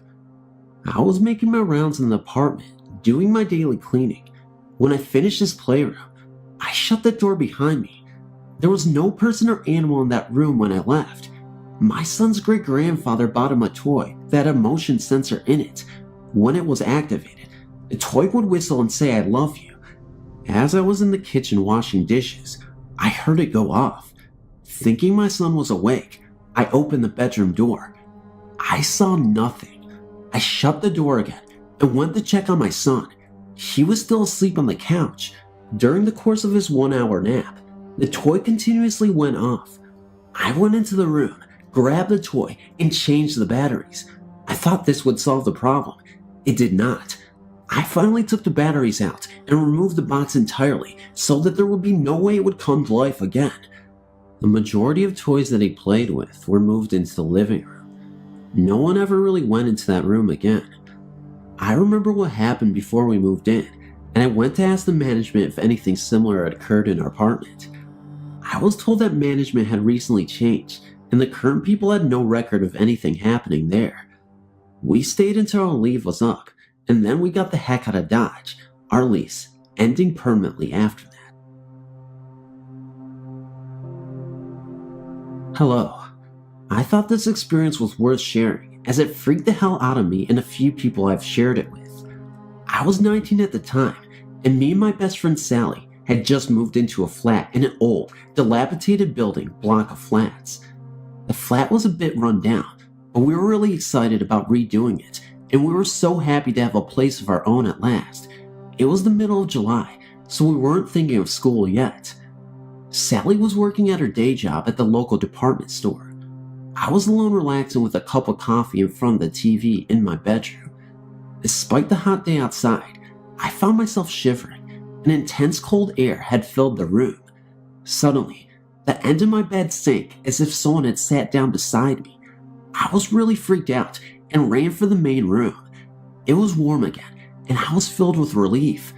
I was making my rounds in the apartment, doing my daily cleaning. When I finished his playroom, I shut the door behind me. There was no person or animal in that room when I left. My son's great-grandfather bought him a toy that had a motion sensor in it. When it was activated, the toy would whistle and say, "I love you." As I was in the kitchen washing dishes, I heard it go off. Thinking my son was awake, I opened the bedroom door. I saw nothing. I shut the door again and went to check on my son. He was still asleep on the couch. During the course of his 1-hour nap, the toy continuously went off. I went into the room, grabbed the toy, and changed the batteries. I thought this would solve the problem. It did not. I finally took the batteries out and removed the box entirely so that there would be no way it would come to life again. The majority of toys that he played with were moved into the living room. No one ever really went into that room again. I remember what happened before we moved in, and I went to ask the management if anything similar had occurred in our apartment. I was told that management had recently changed, and the current people had no record of anything happening there. We stayed until our leave was up, and then we got the heck out of Dodge, our lease ending permanently after that. Hello, I thought this experience was worth sharing as it freaked the hell out of me and a few people I've shared it with. I was 19 at the time, and me and my best friend Sally had just moved into a flat in an old, dilapidated building block of flats. The flat was a bit run down, but we were really excited about redoing it, and we were so happy to have a place of our own at last. It was the middle of July, so we weren't thinking of school yet. Sally was working at her day job at the local department store. I was alone relaxing with a cup of coffee in front of the TV in my bedroom. Despite the hot day outside, I found myself shivering. An intense cold air had filled the room. Suddenly, the end of my bed sank as if someone had sat down beside me. I was really freaked out and ran for the main room. It was warm again, and I was filled with relief.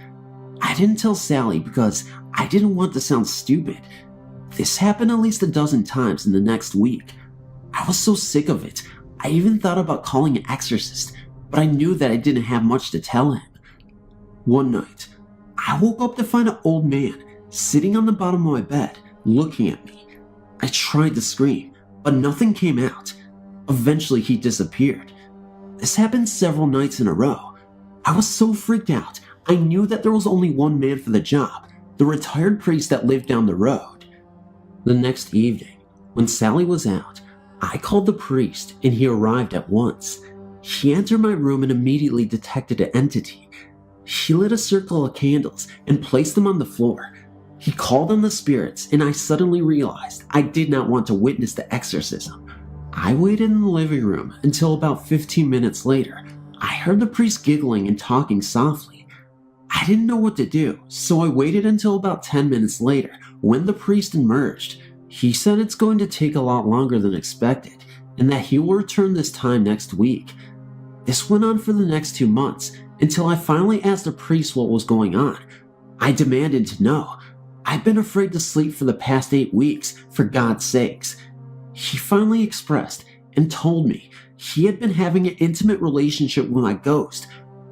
I didn't tell Sally because I didn't want to sound stupid. This happened at least a dozen times in the next week. I was so sick of it, I even thought about calling an exorcist, but I knew that I didn't have much to tell him. One night, I woke up to find an old man sitting on the bottom of my bed, looking at me. I tried to scream, but nothing came out. Eventually, he disappeared. This happened several nights in a row. I was so freaked out, I knew that there was only one man for the job, the retired priest that lived down the road. The next evening, when Sally was out, I called the priest and he arrived at once. He entered my room and immediately detected an entity. He lit a circle of candles and placed them on the floor. He called on the spirits, and I suddenly realized I did not want to witness the exorcism. I waited in the living room until about 15 minutes later. I heard the priest giggling and talking softly. I didn't know what to do, so I waited until about 10 minutes later when the priest emerged. He said it's going to take a lot longer than expected, and that he will return this time next week. This went on for the next 2 months, until I finally asked the priest what was going on. I demanded to know. I'd been afraid to sleep for the past 8 weeks, for God's sakes. He finally expressed and told me he had been having an intimate relationship with my ghost.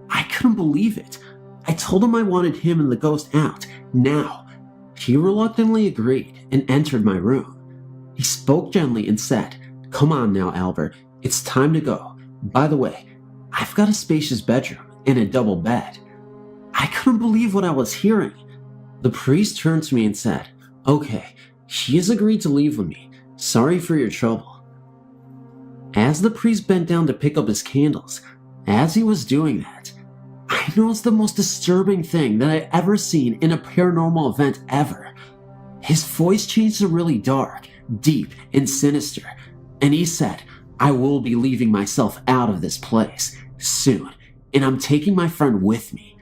I couldn't believe it. I told him I wanted him and the ghost out, now. He reluctantly agreed and entered my room. He spoke gently and said, "Come on now, Albert, it's time to go. By the way, I've got a spacious bedroom and a double bed." I couldn't believe what I was hearing. The priest turned to me and said, "Okay, he has agreed to leave with me. Sorry for your trouble." As the priest bent down to pick up his candles, as he was doing that, I noticed the most disturbing thing that I'd ever seen in a paranormal event ever. His voice changed to really dark, deep, and sinister, and he said, "I will be leaving myself out of this place soon, and I'm taking my friend with me."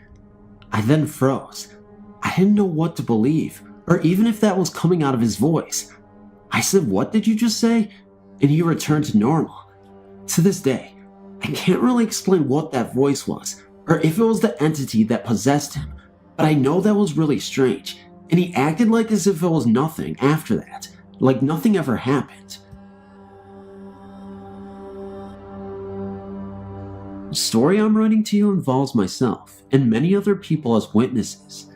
I then froze. I didn't know what to believe, or even if that was coming out of his voice. I said, "What did you just say?" And he returned to normal. To this day, I can't really explain what that voice was, or if it was the entity that possessed him, but I know that was really strange, and he acted like as if it was nothing after that, like nothing ever happened. The story I'm writing to you involves myself and many other people as witnesses.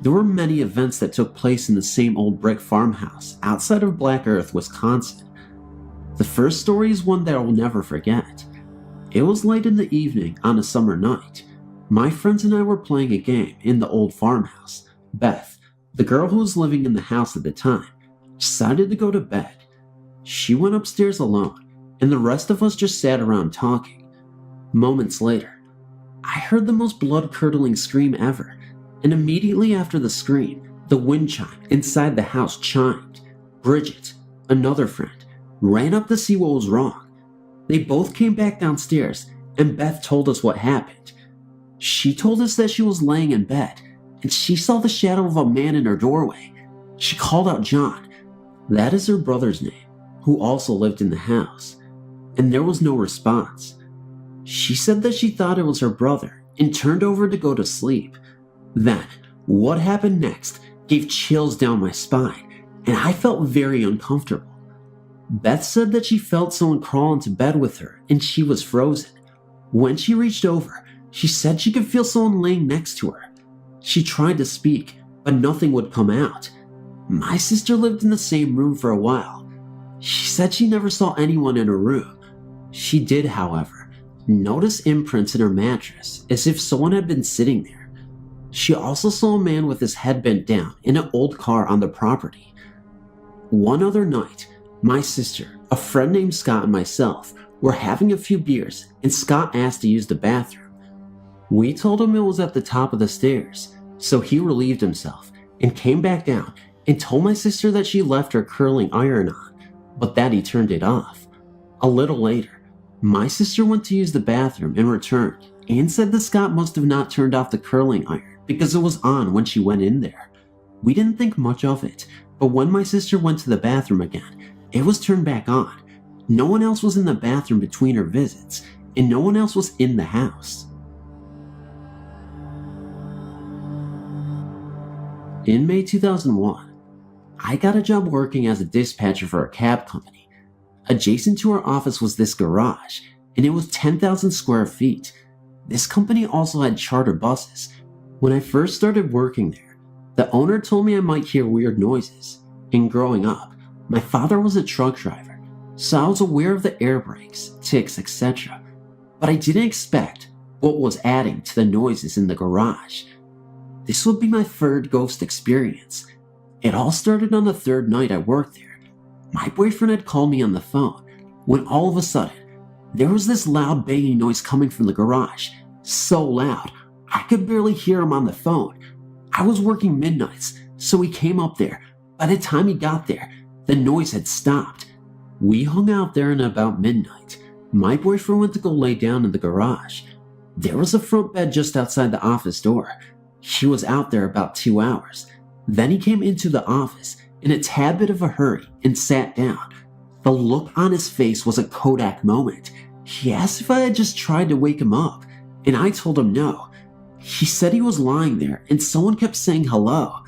There were many events that took place in the same old brick farmhouse outside of Black Earth, Wisconsin. The first story is one that I will never forget. It was late in the evening on a summer night. My friends and I were playing a game in the old farmhouse. Beth, the girl who was living in the house at the time, decided to go to bed. She went upstairs alone, and the rest of us just sat around talking. Moments later, I heard the most blood-curdling scream ever, and immediately after the scream, the wind chime inside the house chimed. Bridget, another friend, ran up to see what was wrong. They both came back downstairs, and Beth told us what happened. She told us that she was laying in bed, and she saw the shadow of a man in her doorway. She called out John, that is her brother's name, who also lived in the house, and there was no response. She said that she thought it was her brother and turned over to go to sleep. Then, what happened next gave chills down my spine, and I felt very uncomfortable. Beth said that she felt someone crawl into bed with her and she was frozen. When she reached over, she said she could feel someone laying next to her. She tried to speak, but nothing would come out. My sister lived in the same room for a while. She said she never saw anyone in her room. She did, however, notice imprints in her mattress as if someone had been sitting there. She also saw a man with his head bent down in an old car on the property. One other night, my sister, a friend named Scott, and myself were having a few beers, and Scott asked to use the bathroom. We told him it was at the top of the stairs, so he relieved himself and came back down and told my sister that she left her curling iron on, but that he turned it off. A little later, my sister went to use the bathroom and returned and said that Scott must have not turned off the curling iron because it was on when she went in there. We didn't think much of it, but when my sister went to the bathroom again, it was turned back on. No one else was in the bathroom between her visits, and no one else was in the house. In May 2001, I got a job working as a dispatcher for a cab company. Adjacent to our office was this garage, and it was 10,000 square feet. This company also had charter buses. When I first started working there, the owner told me I might hear weird noises. And growing up, my father was a truck driver, so I was aware of the air brakes, ticks, etc. But I didn't expect what was adding to the noises in the garage. This would be my third ghost experience. It all started on the third night I worked there. My boyfriend had called me on the phone when all of a sudden, there was this loud banging noise coming from the garage. So loud, I could barely hear him on the phone. I was working midnights, so he came up there. By the time he got there, the noise had stopped. We hung out there, and about midnight, my boyfriend went to go lay down in the garage. There was a front bed just outside the office door. He was out there about 2 hours. Then he came into the office in a tad bit of a hurry and sat down. The look on his face was a Kodak moment. He asked if I had just tried to wake him up, and I told him no. He said he was lying there and someone kept saying hello.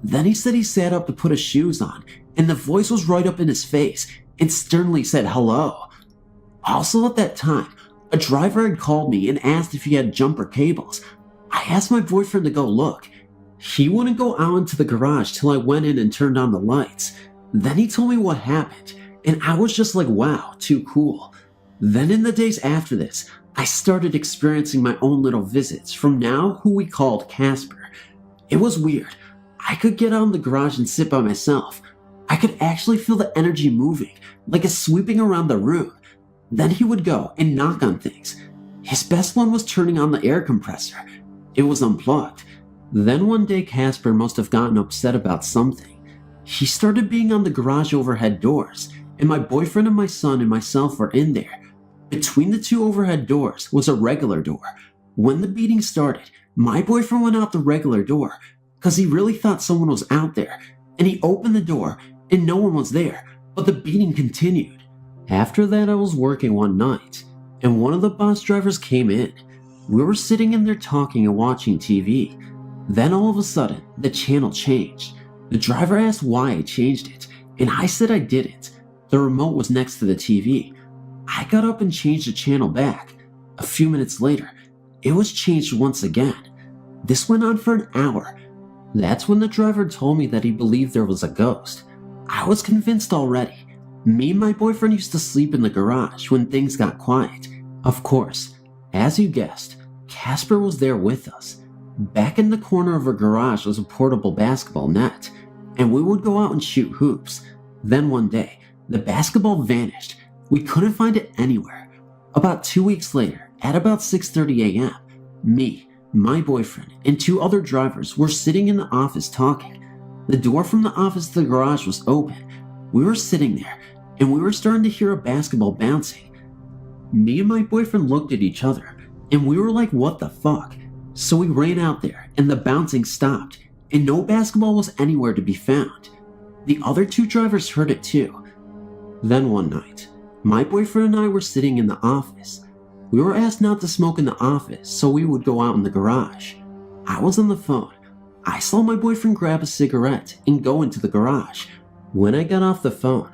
Then he said he sat up to put his shoes on, and the voice was right up in his face and sternly said hello. Also at that time, a driver had called me and asked if he had jumper cables. I asked my boyfriend to go look. He wouldn't go out into the garage till I went in and turned on the lights. Then he told me what happened, and I was just like, wow, too cool. Then in the days after this, I started experiencing my own little visits from now who we called Casper. It was weird. I could get out in the garage and sit by myself. I could actually feel the energy moving, like it's sweeping around the room. Then he would go and knock on things. His best one was turning on the air compressor. It was unplugged. Then one day Casper must have gotten upset about something. He started being on the garage overhead doors, and my boyfriend and my son and myself were in there. Between the two overhead doors was a regular door. When the beating started, my boyfriend went out the regular door because he really thought someone was out there, and he opened the door and no one was there, but the beating continued. After that, I was working one night, and one of the bus drivers came in. We were sitting in there talking and watching TV. Then all of a sudden, the channel changed. The driver asked why I changed it, and I said I didn't. The remote was next to the TV. I got up and changed the channel back. A few minutes later, it was changed once again. This went on for an hour. That's when the driver told me that he believed there was a ghost. I was convinced already. Me and my boyfriend used to sleep in the garage when things got quiet. Of course, as you guessed, Casper was there with us. Back in the corner of our garage was a portable basketball net, and we would go out and shoot hoops. Then one day, the basketball vanished. We couldn't find it anywhere. About 2 weeks later, at about 6:30 a.m., me, my boyfriend, and 2 other drivers were sitting in the office talking. The door from the office to the garage was open. We were sitting there, and we were starting to hear a basketball bouncing. Me and my boyfriend looked at each other, and we were like, what the fuck? So we ran out there, and the bouncing stopped, and no basketball was anywhere to be found. The other 2 drivers heard it too. Then one night, my boyfriend and I were sitting in the office. We were asked not to smoke in the office, so we would go out in the garage. I was on the phone. I saw my boyfriend grab a cigarette and go into the garage. When I got off the phone,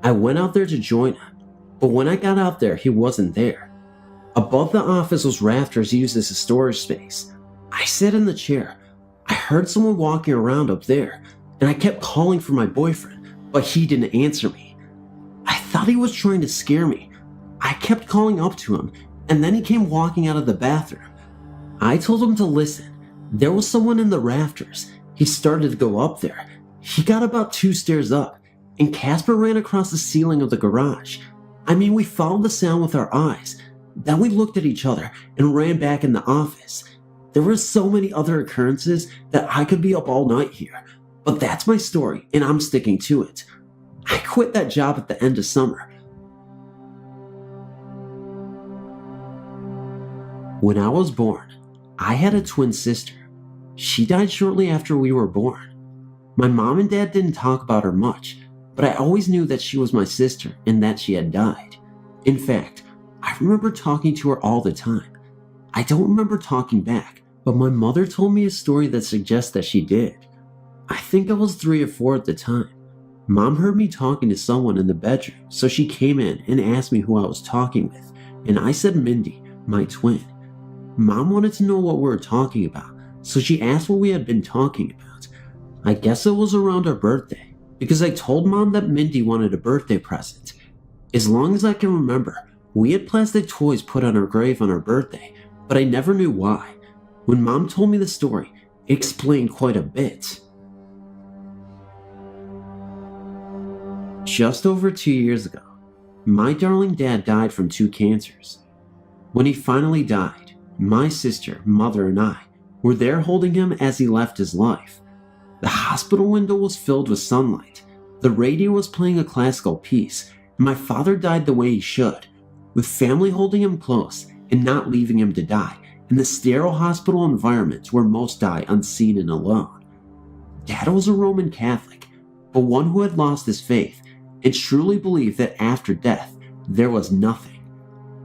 I went out there to join him, but when I got out there, he wasn't there. Above the office was rafters used as a storage space. I sat in the chair. I heard someone walking around up there, and I kept calling for my boyfriend, but he didn't answer me. thought he was trying to scare me. I kept calling up to him, and then he came walking out of the bathroom. I told him to listen. There was someone in the rafters. He started to go up there. He got about 2 stairs up, and Casper ran across the ceiling of the garage. We followed the sound with our eyes. Then we looked at each other and ran back in the office. There were so many other occurrences that I could be up all night here, but that's my story, and I'm sticking to it. I quit that job at the end of summer. When I was born, I had a twin sister. She died shortly after we were born. My mom and dad didn't talk about her much, but I always knew that she was my sister and that she had died. In fact, I remember talking to her all the time. I don't remember talking back, but my mother told me a story that suggests that she did. I think I was 3 or 4 at the time. Mom heard me talking to someone in the bedroom, so she came in and asked me who I was talking with, and I said Mindy, my twin. Mom wanted to know what we were talking about, so she asked what we had been talking about. I guess it was around our birthday, because I told Mom that Mindy wanted a birthday present. As long as I can remember, we had plastic toys put on her grave on her birthday, but I never knew why. When Mom told me the story, it explained quite a bit. Just over 2 years ago, my darling dad died from 2 cancers. When he finally died, my sister, mother, and I were there holding him as he left his life. The hospital window was filled with sunlight. The radio was playing a classical piece, and my father died the way he should, with family holding him close and not leaving him to die in the sterile hospital environment where most die unseen and alone. Dad was a Roman Catholic, but one who had lost his faith and truly believed that after death there was nothing.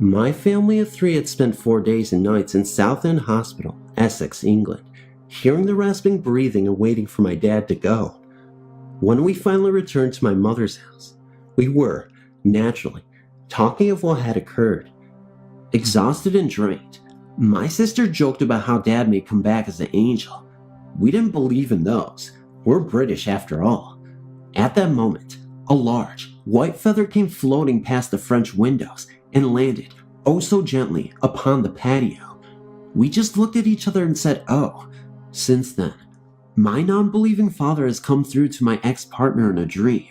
My family of 3 had spent 4 days and nights in Southend Hospital, Essex, England, hearing the rasping breathing and waiting for my dad to go. When we finally returned to my mother's house, we were, naturally, talking of what had occurred. Exhausted and drained, my sister joked about how Dad may come back as an angel. We didn't believe in those. We're British after all. At that moment, a large, white feather came floating past the French windows and landed, oh so gently, upon the patio. We just looked at each other and said, oh. Since then, my non-believing father has come through to my ex-partner in a dream.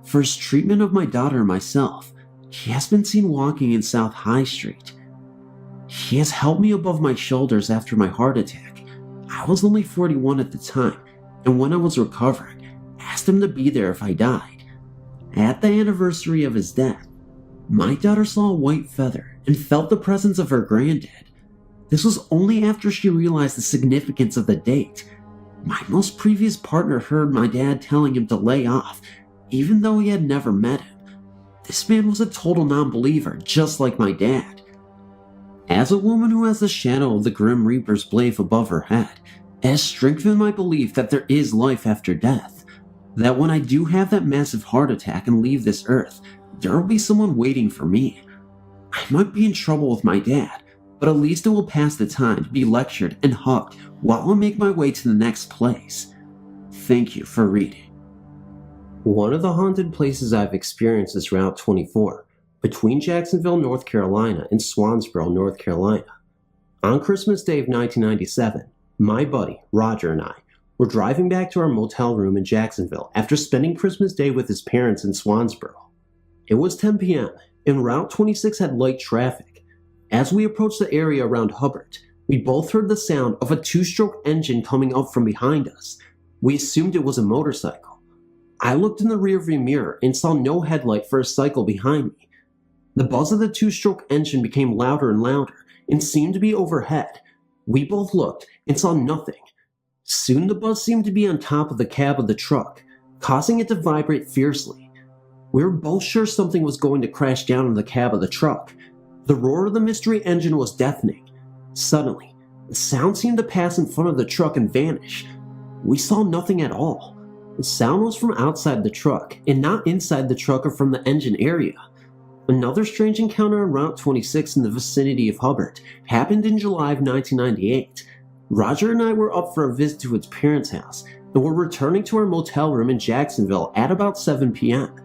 For his treatment of my daughter and myself, he has been seen walking in South High Street. He has held me above my shoulders after my heart attack. I was only 41 at the time, and when I was recovering, asked him to be there if I died. At the anniversary of his death, my daughter saw a white feather and felt the presence of her granddad. This was only after she realized the significance of the date. My most previous partner heard my dad telling him to lay off, even though he had never met him. This man was a total non-believer, just like my dad. As a woman who has the shadow of the Grim Reaper's blade above her head, it has strengthened my belief that there is life after death. That when I do have that massive heart attack and leave this earth, there will be someone waiting for me. I might be in trouble with my dad, but at least it will pass the time to be lectured and hugged while I make my way to the next place. Thank you for reading. One of the haunted places I've experienced is Route 24, between Jacksonville, North Carolina and Swansboro, North Carolina. On Christmas Day of 1997, my buddy, Roger, and I were driving back to our motel room in Jacksonville after spending Christmas Day with his parents in Swansboro. It was 10 p.m., and Route 26 had light traffic. As we approached the area around Hubbard, we both heard the sound of a 2-stroke engine coming up from behind us. We assumed it was a motorcycle. I looked in the rearview mirror and saw no headlight for a cycle behind me. The buzz of the 2-stroke engine became louder and louder and seemed to be overhead. We both looked and saw nothing. Soon the buzz seemed to be on top of the cab of the truck, causing it to vibrate fiercely. We were both sure something was going to crash down on the cab of the truck. The roar of the mystery engine was deafening. Suddenly, the sound seemed to pass in front of the truck and vanish. We saw nothing at all. The sound was from outside the truck and not inside the truck or from the engine area. Another strange encounter on Route 26 in the vicinity of Hubbard happened in July of 1998. Roger and I were up for a visit to his parents' house and were returning to our motel room in Jacksonville at about 7 p.m.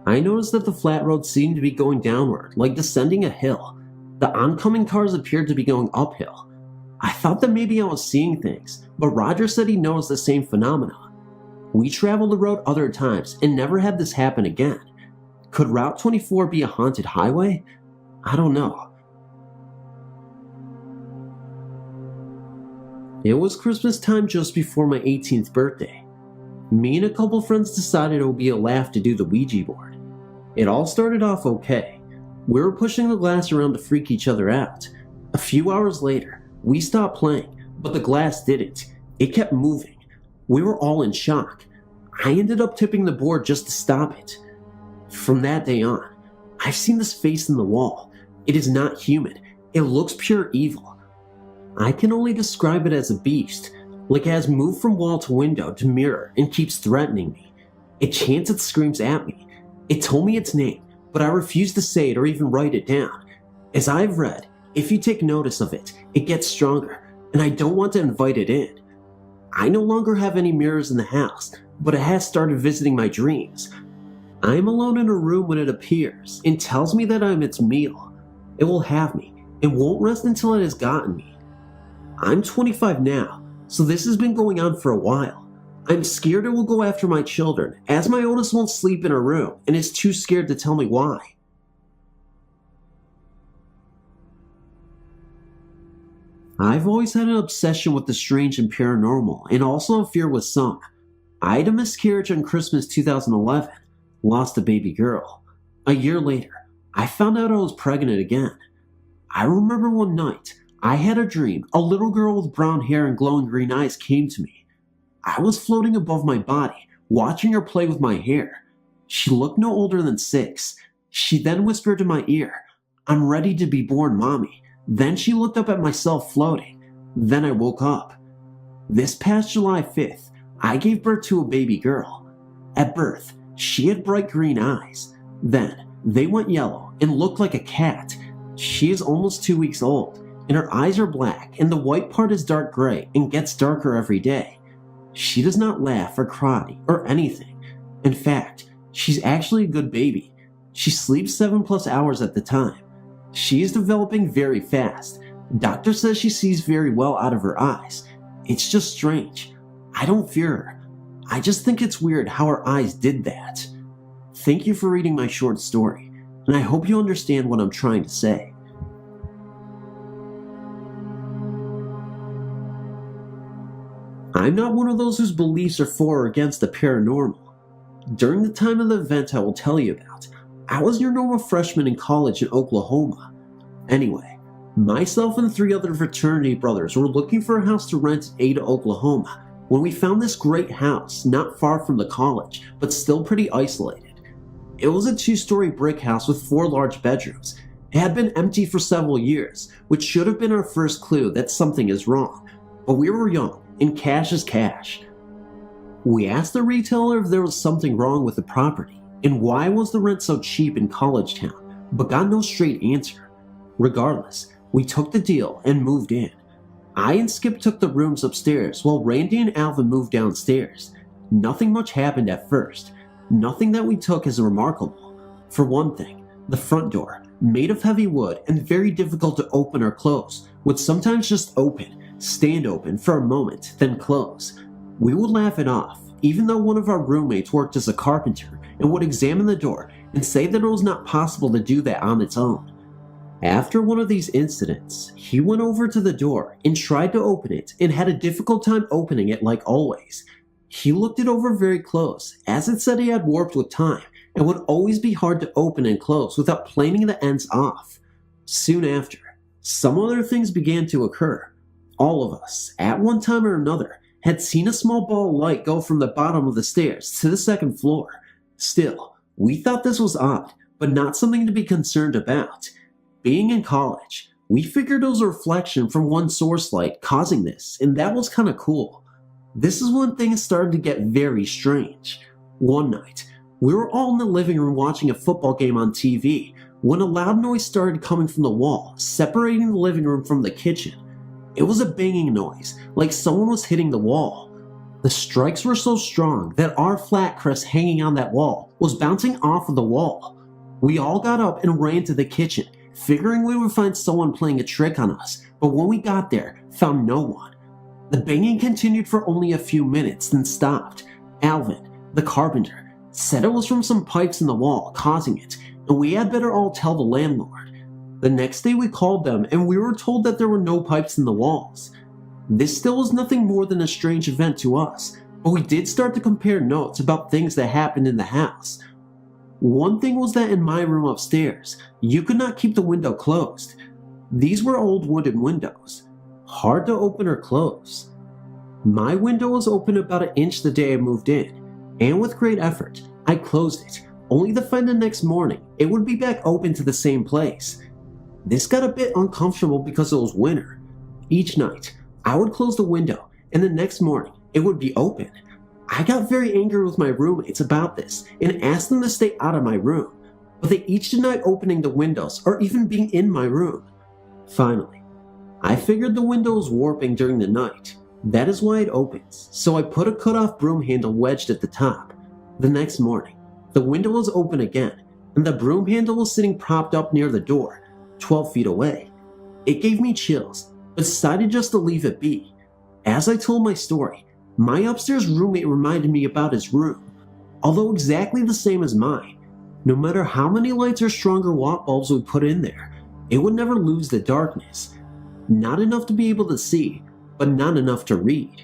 I noticed that the flat road seemed to be going downward, like descending a hill. The oncoming cars appeared to be going uphill. I thought that maybe I was seeing things, but Roger said he noticed the same phenomenon. We traveled the road other times and never had this happen again. Could Route 24 be a haunted highway? I don't know. It was Christmas time just before my 18th birthday. Me and a couple friends decided it would be a laugh to do the Ouija board. It all started off okay. We were pushing the glass around to freak each other out. A few hours later, we stopped playing, but the glass didn't. It kept moving. We were all in shock. I ended up tipping the board just to stop it. From that day on, I've seen this face in the wall. It is not human. It looks pure evil. I can only describe it as a beast, like it has moved from wall to window to mirror and keeps threatening me. It chants and screams at me. It told me its name, but I refuse to say it or even write it down. As I've read, if you take notice of it, it gets stronger, and I don't want to invite it in. I no longer have any mirrors in the house, but it has started visiting my dreams. I am alone in a room when it appears and tells me that I am its meal. It will have me and won't rest until it has gotten me. I'm 25 now, so this has been going on for a while. I'm scared it will go after my children, as my oldest won't sleep in her room and is too scared to tell me why. I've always had an obsession with the strange and paranormal, and also a fear with some. I had a miscarriage on Christmas 2011, lost a baby girl. A year later, I found out I was pregnant again. I remember one night, I had a dream. A little girl with brown hair and glowing green eyes came to me. I was floating above my body, watching her play with my hair. She looked no older than 6. She then whispered in my ear, "I'm ready to be born, Mommy." Then she looked up at myself floating. Then I woke up. This past July 5th, I gave birth to a baby girl. At birth, she had bright green eyes. Then, they went yellow and looked like a cat. She is almost 2 weeks old, and her eyes are black, and the white part is dark gray and gets darker every day. She does not laugh or cry or anything. In fact, she's actually a good baby. She sleeps 7+ hours at the time. She is developing very fast. Doctor says she sees very well out of her eyes. It's just strange. I don't fear her. I just think it's weird how her eyes did that. Thank you for reading my short story, and I hope you understand what I'm trying to say. I'm not one of those whose beliefs are for or against the paranormal. During the time of the event I will tell you about, I was your normal freshman in college in Oklahoma. Anyway, myself and 3 other fraternity brothers were looking for a house to rent in Ada, Oklahoma, when we found this great house not far from the college, but still pretty isolated. It was a 2-story brick house with 4 large bedrooms. It had been empty for several years, which should have been our first clue that something is wrong. But we were young, and cash is cash. We asked the retailer if there was something wrong with the property, and why was the rent so cheap in College Town, but got no straight answer. Regardless, we took the deal and moved in. I and Skip took the rooms upstairs while Randy and Alvin moved downstairs. Nothing much happened at first. Nothing that we took as remarkable. For one thing, the front door, made of heavy wood and very difficult to open or close, would sometimes just stand open for a moment, then close. We would laugh it off, even though one of our roommates worked as a carpenter and would examine the door and say that it was not possible to do that on its own. After one of these incidents, he went over to the door and tried to open it and had a difficult time opening it like always. He looked it over very close, as it said he had warped with time and would always be hard to open and close without planing the ends off. Soon after, some other things began to occur. All of us, at one time or another, had seen a small ball of light go from the bottom of the stairs to the 2nd floor. Still, we thought this was odd, but not something to be concerned about. Being in college, we figured it was a reflection from one source light causing this, and that was kinda cool. This is when things started to get very strange. One night, we were all in the living room watching a football game on TV when a loud noise started coming from the wall, separating the living room from the kitchen. It was a banging noise, like someone was hitting the wall. The strikes were so strong that our flat crest hanging on that wall was bouncing off of the wall. We all got up and ran to the kitchen, figuring we would find someone playing a trick on us, but when we got there, found no one. The banging continued for only a few minutes, then stopped. Alvin, the carpenter, said it was from some pipes in the wall causing it, and we had better all tell the landlord. The next day we called them and we were told that there were no pipes in the walls. This still was nothing more than a strange event to us, but we did start to compare notes about things that happened in the house. One thing was that in my room upstairs, you could not keep the window closed. These were old wooden windows, hard to open or close. My window was open about an inch the day I moved in, and with great effort, I closed it, only to find the next morning it would be back open to the same place. This got a bit uncomfortable because it was winter. Each night, I would close the window, and the next morning, it would be open. I got very angry with my roommates about this and asked them to stay out of my room, but they each denied opening the windows or even being in my room. Finally, I figured the window was warping during the night. That is why it opens, so I put a cut-off broom handle wedged at the top. The next morning, the window was open again, and the broom handle was sitting propped up near the door, 12 feet away. It gave me chills, but decided just to leave it be. As I told my story, my upstairs roommate reminded me about his room. Although exactly the same as mine, no matter how many lights or stronger watt bulbs we put in there, it would never lose the darkness. Not enough to be able to see, but not enough to read.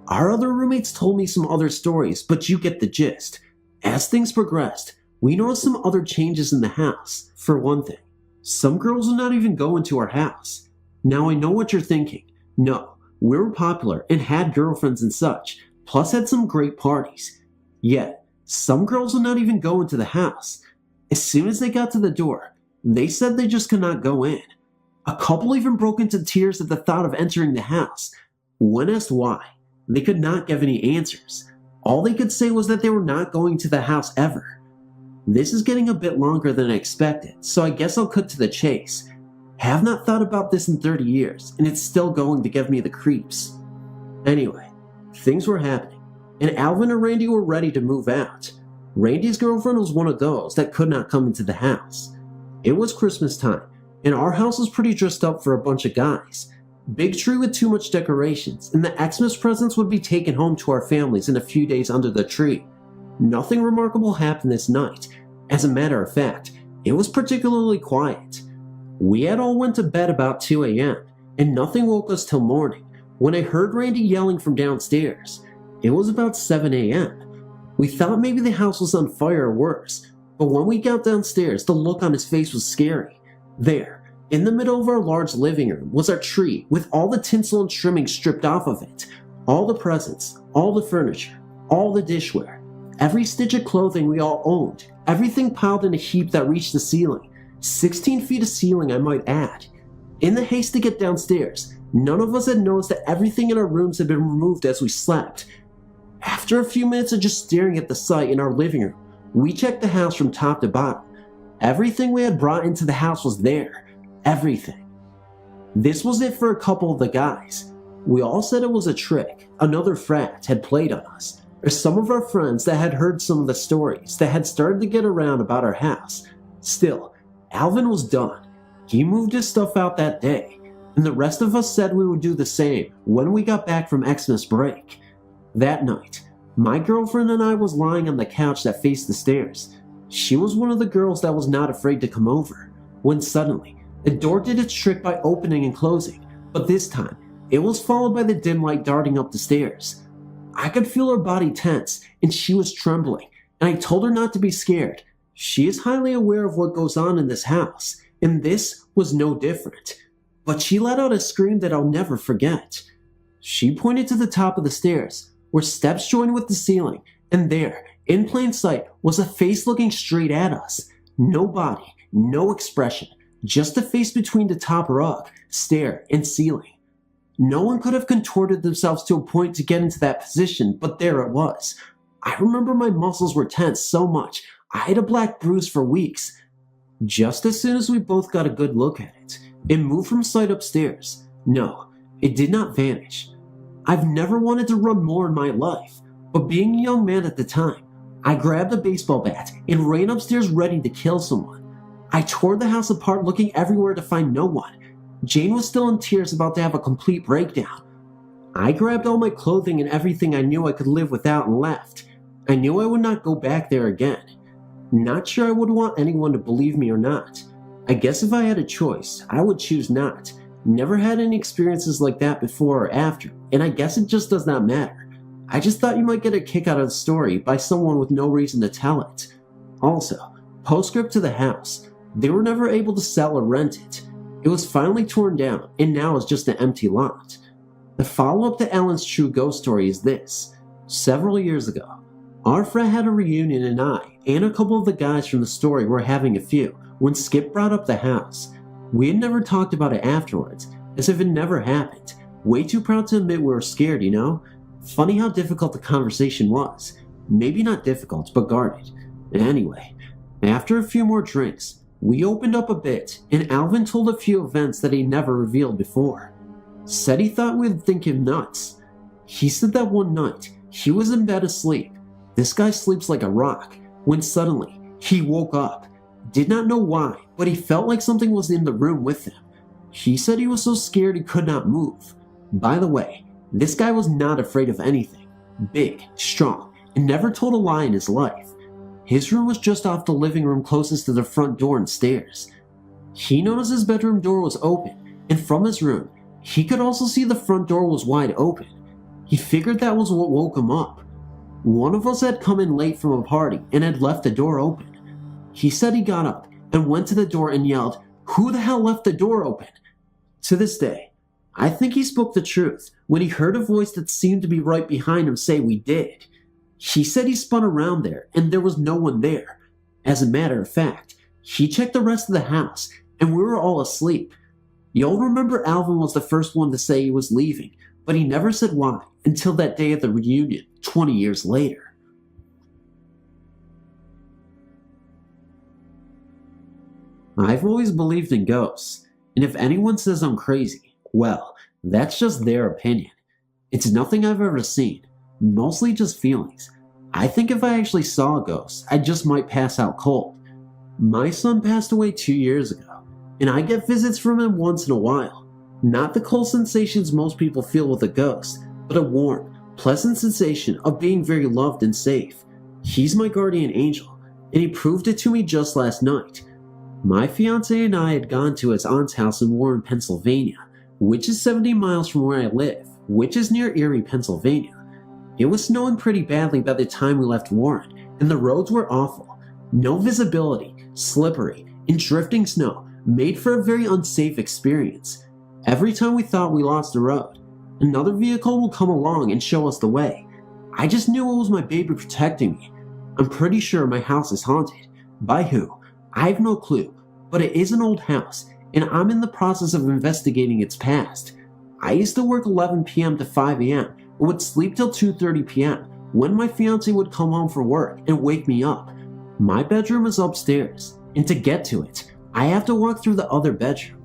Our other roommates told me some other stories, but you get the gist. As things progressed, we noticed some other changes in the house. For one thing, some girls would not even go into our house. Now I know what you're thinking. No, we were popular and had girlfriends and such, plus had some great parties. Yet, some girls would not even go into the house. As soon as they got to the door, they said they just could not go in. A couple even broke into tears at the thought of entering the house. When asked why, they could not give any answers. All they could say was that they were not going to the house ever. This is getting a bit longer than I expected, so I guess I'll cut to the chase. Have not thought about this in 30 years, and it's still going to give me the creeps. Anyway, things were happening, and Alvin and Randy were ready to move out. Randy's girlfriend was one of those that could not come into the house. It was Christmas time, and our house was pretty dressed up for a bunch of guys. Big tree with too much decorations, and the Xmas presents would be taken home to our families in a few days under the tree. Nothing remarkable happened this night. As a matter of fact, it was particularly quiet. We had all went to bed about 2 a.m., and nothing woke us till morning, when I heard Randy yelling from downstairs. It was about 7 a.m. We thought maybe the house was on fire or worse, but when we got downstairs, the look on his face was scary. There, in the middle of our large living room, was our tree with all the tinsel and trimming stripped off of it. All the presents, all the furniture, all the dishware, every stitch of clothing we all owned, everything piled in a heap that reached the ceiling. 16 feet of ceiling, I might add. In the haste to get downstairs, none of us had noticed that everything in our rooms had been removed as we slept. After a few minutes of just staring at the sight in our living room, we checked the house from top to bottom. Everything we had brought into the house was there. Everything. This was it for a couple of the guys. We all said it was a trick another frat had played on us, or some of our friends that had heard some of the stories that had started to get around about our house. Still, Alvin was done. He moved his stuff out that day, and the rest of us said we would do the same when we got back from Xmas break. That night, my girlfriend and I was lying on the couch that faced the stairs. She was one of the girls that was not afraid to come over, when suddenly, the door did its trick by opening and closing, but this time, it was followed by the dim light darting up the stairs. I could feel her body tense, and she was trembling, and I told her not to be scared. She is highly aware of what goes on in this house, and this was no different. But she let out a scream that I'll never forget. She pointed to the top of the stairs, where steps joined with the ceiling, and there, in plain sight, was a face looking straight at us. No body, no expression, just a face between the top rug, stair, and ceiling. No one could have contorted themselves to a point to get into that position, but there it was. I remember my muscles were tense so much, I had a black bruise for weeks. Just as soon as we both got a good look at it, it moved from sight upstairs. No, it did not vanish. I've never wanted to run more in my life, but being a young man at the time, I grabbed a baseball bat and ran upstairs ready to kill someone. I tore the house apart looking everywhere to find no one. Jane was still in tears, about to have a complete breakdown. I grabbed all my clothing and everything I knew I could live without and left. I knew I would not go back there again. Not sure I would want anyone to believe me or not. I guess if I had a choice, I would choose not. Never had any experiences like that before or after, and I guess it just does not matter. I just thought you might get a kick out of the story by someone with no reason to tell it. Also, postscript to the house. They were never able to sell or rent it. It was finally torn down, and now is just an empty lot. The follow-up to Alan's true ghost story is this. Several years ago, our friend had a reunion and I and a couple of the guys from the story were having a few when Skip brought up the house. We had never talked about it afterwards, as if it never happened. Way too proud to admit we were scared, you know? Funny how difficult the conversation was. Maybe not difficult, but guarded. Anyway, after a few more drinks, we opened up a bit, and Alvin told a few events that he never revealed before. Said he thought we'd think him nuts. He said that one night, he was in bed asleep. This guy sleeps like a rock, when suddenly, he woke up. Did not know why, but he felt like something was in the room with him. He said he was so scared he could not move. By the way, this guy was not afraid of anything. Big, strong, and never told a lie in his life. His room was just off the living room closest to the front door and stairs. He noticed his bedroom door was open, and from his room, he could also see the front door was wide open. He figured that was what woke him up. One of us had come in late from a party and had left the door open. He said he got up and went to the door and yelled, "Who the hell left the door open?" To this day, I think he spoke the truth when he heard a voice that seemed to be right behind him say we did. He said he spun around there and there was no one there. As a matter of fact, he checked the rest of the house and we were all asleep. You'll remember Alvin was the first one to say he was leaving, but he never said why until that day at the reunion 20 years later. I've always believed in ghosts, and if anyone says I'm crazy, well, that's just their opinion. It's nothing I've ever seen, mostly just feelings. I think if I actually saw a ghost, I just might pass out cold. My son passed away 2 years ago, and I get visits from him once in a while. Not the cold sensations most people feel with a ghost, but a warm, pleasant sensation of being very loved and safe. He's my guardian angel, and he proved it to me just last night. My fiance and I had gone to his aunt's house in Warren, Pennsylvania, which is 70 miles from where I live, which is near Erie, Pennsylvania. It was snowing pretty badly by the time we left Warren, and the roads were awful. No visibility, slippery, and drifting snow made for a very unsafe experience. Every time we thought we lost the road, another vehicle would come along and show us the way. I just knew it was my baby protecting me. I'm pretty sure my house is haunted. By who? I have no clue, but it is an old house, and I'm in the process of investigating its past. I used to work 11 p.m. to 5 a.m. and would sleep till 2:30 p.m. when my fiance would come home from work and wake me up. My bedroom is upstairs, and to get to it, I have to walk through the other bedroom.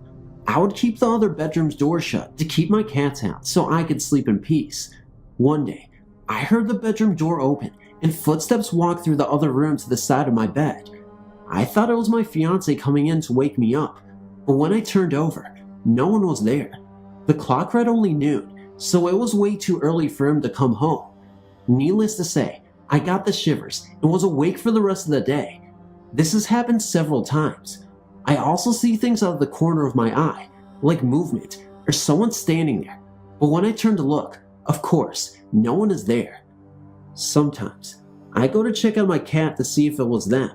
I would keep the other bedroom's door shut to keep my cats out so I could sleep in peace. One day, I heard the bedroom door open and footsteps walk through the other room to the side of my bed. I thought it was my fiance coming in to wake me up, but when I turned over, no one was there. The clock read only noon, so it was way too early for him to come home. Needless to say, I got the shivers and was awake for the rest of the day. This has happened several times. I also see things out of the corner of my eye, like movement or someone standing there, but when I turn to look, of course, no one is there. Sometimes, I go to check on my cat to see if it was them,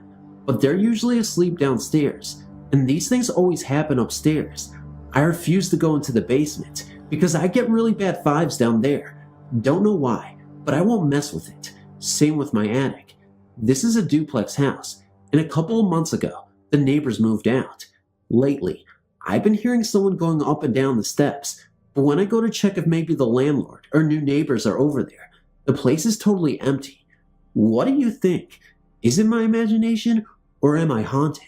but they're usually asleep downstairs, and these things always happen upstairs. I refuse to go into the basement because I get really bad vibes down there. Don't know why, but I won't mess with it. Same with my attic. This is a duplex house, and a couple of months ago, the neighbors moved out. Lately, I've been hearing someone going up and down the steps, but when I go to check if maybe the landlord or new neighbors are over there, the place is totally empty. What do you think? Is it my imagination, or am I haunted?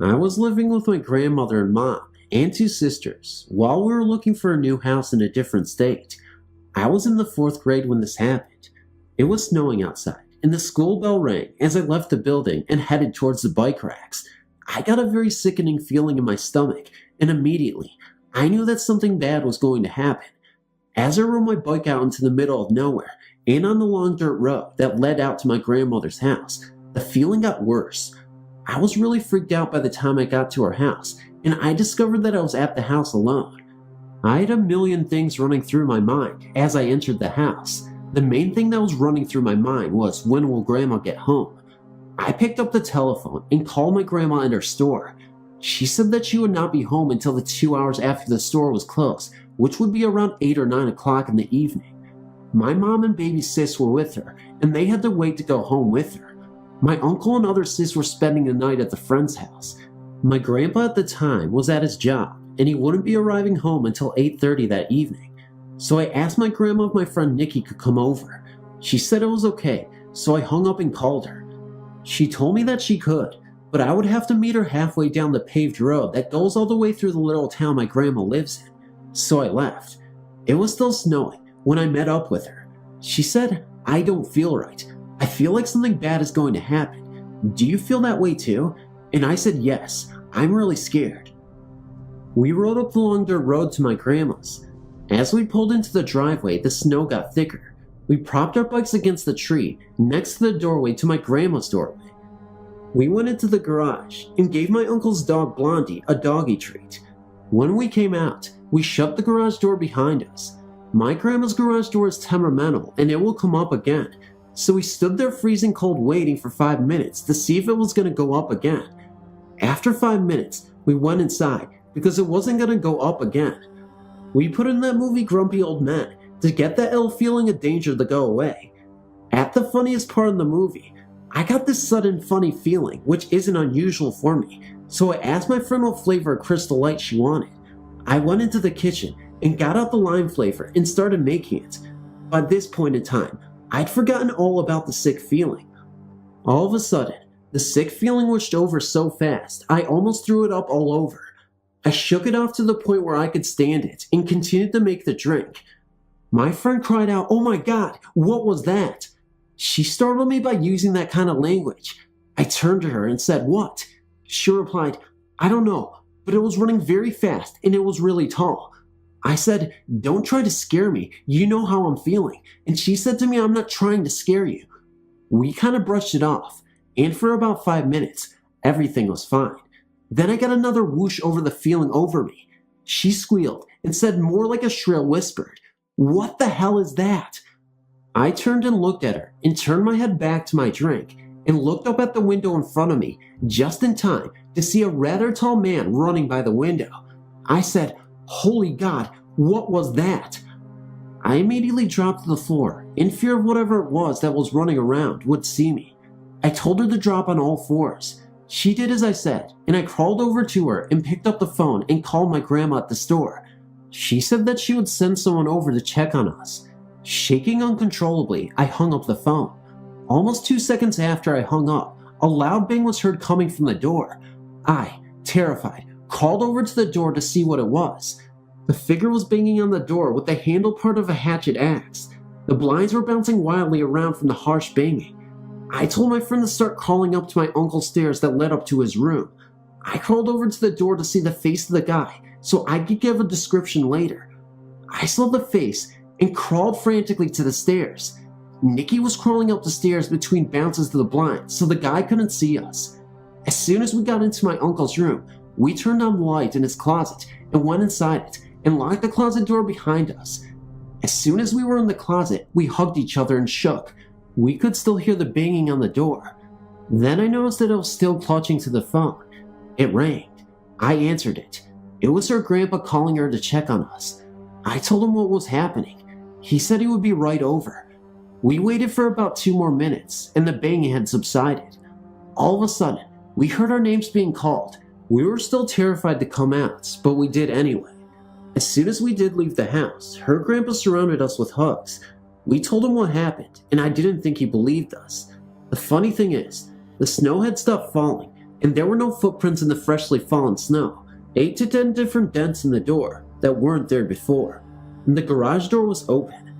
I was living with my grandmother and mom and two sisters while we were looking for a new house in a different state. I was in the 4th grade when this happened. It was snowing outside, and the school bell rang as I left the building and headed towards the bike racks. I got a very sickening feeling in my stomach, and immediately, I knew that something bad was going to happen. As I rode my bike out into the middle of nowhere and on the long dirt road that led out to my grandmother's house, the feeling got worse. I was really freaked out by the time I got to her house, and I discovered that I was at the house alone. I had a million things running through my mind as I entered the house. The main thing that was running through my mind was, when will Grandma get home? I picked up the telephone and called my grandma in her store. She said that she would not be home until the 2 hours after the store was closed, which would be around 8 or 9 o'clock in the evening. My mom and baby sis were with her, and they had to wait to go home with her. My uncle and other sis were spending the night at the friend's house. My grandpa at the time was at his job, and he wouldn't be arriving home until 8:30 that evening. So I asked my grandma if my friend Nikki could come over. She said it was okay, so I hung up and called her. She told me that she could, but I would have to meet her halfway down the paved road that goes all the way through the little town my grandma lives in. So I left. It was still snowing when I met up with her. She said, "I don't feel right. I feel like something bad is going to happen. Do you feel that way too?" And I said, "Yes, I'm really scared." We rode up the long dirt road to my grandma's. As we pulled into the driveway, the snow got thicker. We propped our bikes against the tree next to the doorway to my grandma's doorway. We went into the garage and gave my uncle's dog Blondie a doggy treat. When we came out, we shut the garage door behind us. My grandma's garage door is temperamental and it will come up again, so we stood there freezing cold waiting for 5 minutes to see if it was going to go up again. After 5 minutes, we went inside because it wasn't going to go up again. We put in that movie Grumpy Old Men to get that ill feeling of danger to go away. At the funniest part in the movie, I got this sudden funny feeling, which isn't unusual for me, so I asked my friend what flavor of Crystal Light she wanted. I went into the kitchen and got out the lime flavor and started making it. By this point in time, I'd forgotten all about the sick feeling. All of a sudden, the sick feeling rushed over so fast, I almost threw it up all over. I shook it off to the point where I could stand it and continued to make the drink. My friend cried out, "Oh my God, what was that?" She startled me by using that kind of language. I turned to her and said, "What?" She replied, "I don't know, but it was running very fast and it was really tall." I said, "Don't try to scare me, you know how I'm feeling." And she said to me, "I'm not trying to scare you." We kind of brushed it off, and for about 5 minutes, everything was fine. Then I got another whoosh over the feeling over me. She squealed and said more like a shrill whisper, "What the hell is that?" I turned and looked at her and turned my head back to my drink and looked up at the window in front of me just in time to see a rather tall man running by the window. I said, "Holy God, what was that?" I immediately dropped to the floor in fear of whatever it was that was running around would see me. I told her to drop on all fours. She did as I said, and I crawled over to her and picked up the phone and called my grandma at the store. She said that she would send someone over to check on us. Shaking uncontrollably, I hung up the phone. Almost 2 seconds after I hung up, a loud bang was heard coming from the door. I, terrified, crawled over to the door to see what it was. The figure was banging on the door with the handle part of a hatchet axe. The blinds were bouncing wildly around from the harsh banging. I told my friend to start crawling up to my uncle's stairs that led up to his room. I crawled over to the door to see the face of the guy so I could give a description later. I saw the face and crawled frantically to the stairs. Nikki was crawling up the stairs between bounces to the blinds so the guy couldn't see us. As soon as we got into my uncle's room, we turned on the light in his closet and went inside it and locked the closet door behind us. As soon as we were in the closet, we hugged each other and shook. We could still hear the banging on the door. Then I noticed that I was still clutching to the phone. It rang. I answered it. It was her grandpa calling her to check on us. I told him what was happening. He said he would be right over. We waited for about 2 more minutes, and the banging had subsided. All of a sudden, we heard our names being called. We were still terrified to come out, but we did anyway. As soon as we did leave the house, her grandpa surrounded us with hugs. We told him what happened, and I didn't think he believed us. The funny thing is, the snow had stopped falling, and there were no footprints in the freshly fallen snow. 8 to 10 different dents in the door that weren't there before, and the garage door was open.